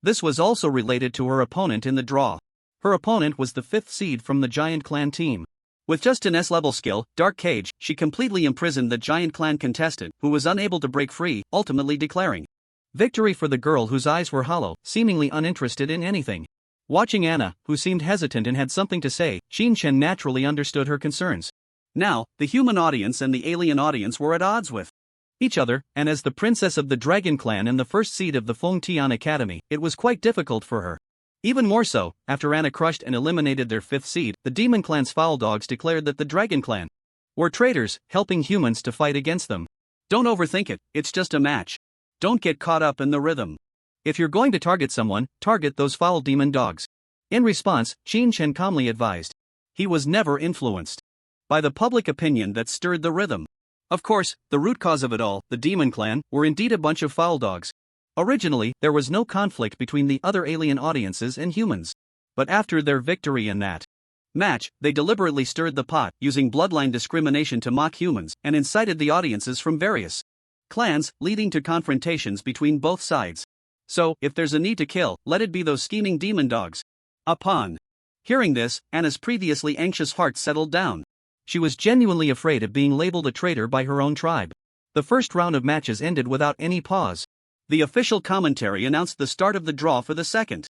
this was also related to her opponent in the draw. Her opponent was the 5th seed from the Giant Clan team. With just an S-level skill, Dark Cage, she completely imprisoned the Giant Clan contestant, who was unable to break free, ultimately declaring victory for the girl whose eyes were hollow, seemingly uninterested in anything. Watching Anna, who seemed hesitant and had something to say, Qin Shen naturally understood her concerns. Now, the human audience and the alien audience were at odds with each other, and as the princess of the Dragon Clan and the 1st seed of the Fengtian Academy, it was quite difficult for her. Even more so, after Anna crushed and eliminated their 5th seed, the Demon Clan's foul dogs declared that the Dragon Clan were traitors, helping humans to fight against them. Don't overthink it, it's just a match. Don't get caught up in the rhythm. If you're going to target someone, target those foul demon dogs. In response, Qin Shen calmly advised. He was never influenced by the public opinion that stirred the rhythm. Of course, the root cause of it all, the Demon Clan, were indeed a bunch of foul dogs. Originally, there was no conflict between the other alien audiences and humans. But after their victory in that match, they deliberately stirred the pot, using bloodline discrimination to mock humans, and incited the audiences from various clans, leading to confrontations between both sides. So, if there's a need to kill, let it be those scheming demon dogs. Upon hearing this, Anna's previously anxious heart settled down. She was genuinely afraid of being labeled a traitor by her own tribe. The first round of matches ended without any pause. The official commentary announced the start of the draw for the 2nd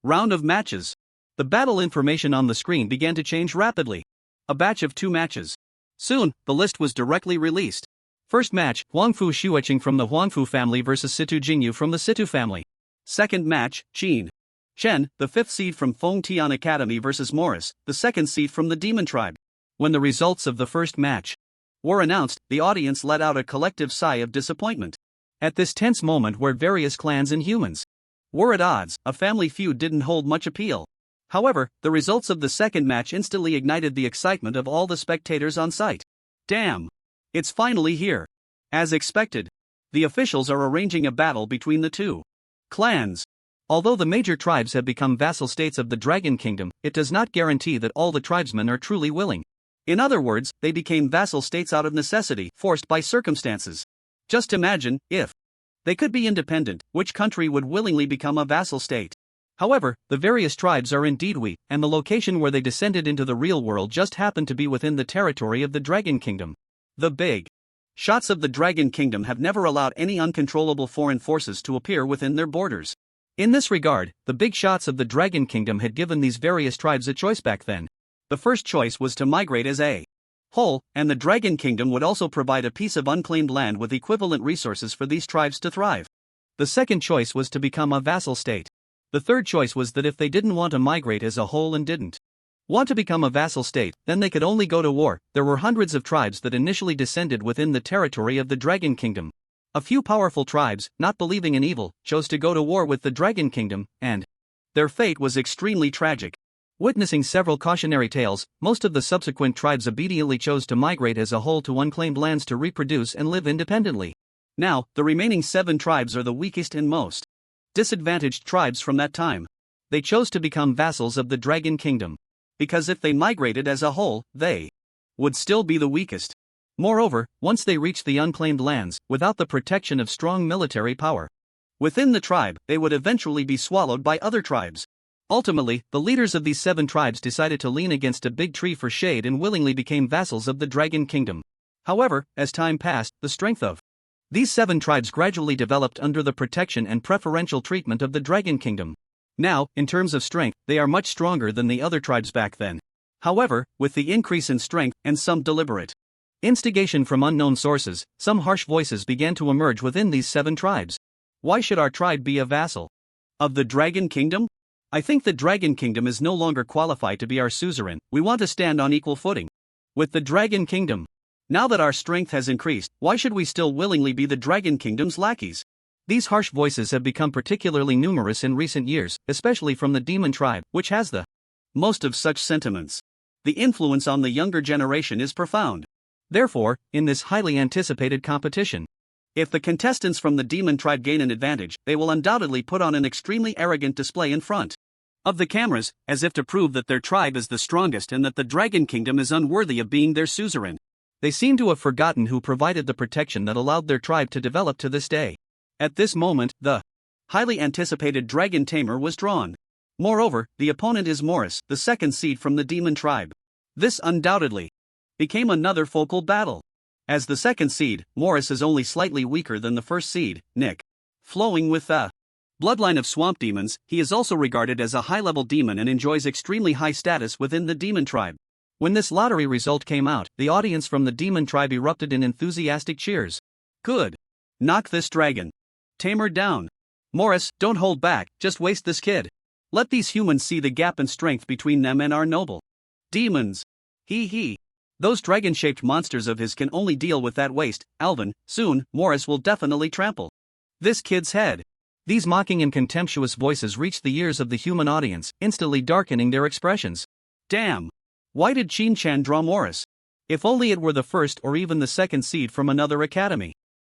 round of matches. The battle information on the screen began to change rapidly. A batch of 2 matches. Soon, the list was directly released. First match, Huangfu Shueqing from the Huangfu family versus Situ Jingyu from the Situ family. Second match, Qin Shen, the 5th seed from Fengtian Academy versus Morris, the 2nd seed from the Demon Tribe. When the results of the first match were announced, the audience let out a collective sigh of disappointment. At this tense moment where various clans and humans were at odds, a family feud didn't hold much appeal. However, the results of the second match instantly ignited the excitement of all the spectators on site. Damn! It's finally here. As expected, the officials are arranging a battle between the 2 clans. Although the major tribes have become vassal states of the Dragon Kingdom, it does not guarantee that all the tribesmen are truly willing. In other words, they became vassal states out of necessity, forced by circumstances. Just imagine, if they could be independent, which country would willingly become a vassal state? However, the various tribes are indeed weak, and the location where they descended into the real world just happened to be within the territory of the Dragon Kingdom. The big shots of the Dragon Kingdom have never allowed any uncontrollable foreign forces to appear within their borders. In this regard, the big shots of the Dragon Kingdom had given these various tribes a choice back then. The first choice was to migrate as a whole, and the Dragon Kingdom would also provide a piece of unclaimed land with equivalent resources for these tribes to thrive. The second choice was to become a vassal state. The third choice was that if they didn't want to migrate as a whole and didn't want to become a vassal state, then they could only go to war. There were hundreds of tribes that initially descended within the territory of the Dragon Kingdom. A few powerful tribes, not believing in evil, chose to go to war with the Dragon Kingdom, and their fate was extremely tragic. Witnessing several cautionary tales, most of the subsequent tribes obediently chose to migrate as a whole to unclaimed lands to reproduce and live independently. Now, the remaining 7 tribes are the weakest and most disadvantaged tribes from that time. They chose to become vassals of the Dragon Kingdom, because if they migrated as a whole, they would still be the weakest. Moreover, once they reached the unclaimed lands, without the protection of strong military power within the tribe, they would eventually be swallowed by other tribes. Ultimately, the leaders of these 7 tribes decided to lean against a big tree for shade and willingly became vassals of the Dragon Kingdom. However, as time passed, the strength of these 7 tribes gradually developed under the protection and preferential treatment of the Dragon Kingdom. Now, in terms of strength, they are much stronger than the other tribes back then. However, with the increase in strength and some deliberate instigation from unknown sources, some harsh voices began to emerge within these 7 tribes. Why should our tribe be a vassal of the Dragon Kingdom? I think the Dragon Kingdom is no longer qualified to be our suzerain. We want to stand on equal footing with the Dragon Kingdom. Now that our strength has increased, why should we still willingly be the Dragon Kingdom's lackeys? These harsh voices have become particularly numerous in recent years, especially from the Demon tribe, which has the most of such sentiments. The influence on the younger generation is profound. Therefore, in this highly anticipated competition, if the contestants from the Demon tribe gain an advantage, they will undoubtedly put on an extremely arrogant display in front of the cameras, as if to prove that their tribe is the strongest and that the Dragon Kingdom is unworthy of being their suzerain. They seem to have forgotten who provided the protection that allowed their tribe to develop to this day. At this moment, the highly anticipated Dragon Tamer was drawn. Moreover, the opponent is Morris, the second seed from the Demon tribe. This undoubtedly became another focal battle. As the second seed, Morris is only slightly weaker than the first seed, Nick. Flowing with the bloodline of swamp demons, he is also regarded as a high-level demon and enjoys extremely high status within the Demon tribe. When this lottery result came out, the audience from the Demon tribe erupted in enthusiastic cheers. Good. Knock this dragon Tamer down. Morris, don't hold back, just waste this kid. Let these humans see the gap in strength between them and our noble demons. Hee. Those dragon-shaped monsters of his can only deal with that waste, Alvin. Soon, Morris will definitely trample this kid's head. These mocking and contemptuous voices reached the ears of the human audience, instantly darkening their expressions. Damn. Why did Chin-chan draw Morris? If only it were the first or even the second seed from another academy.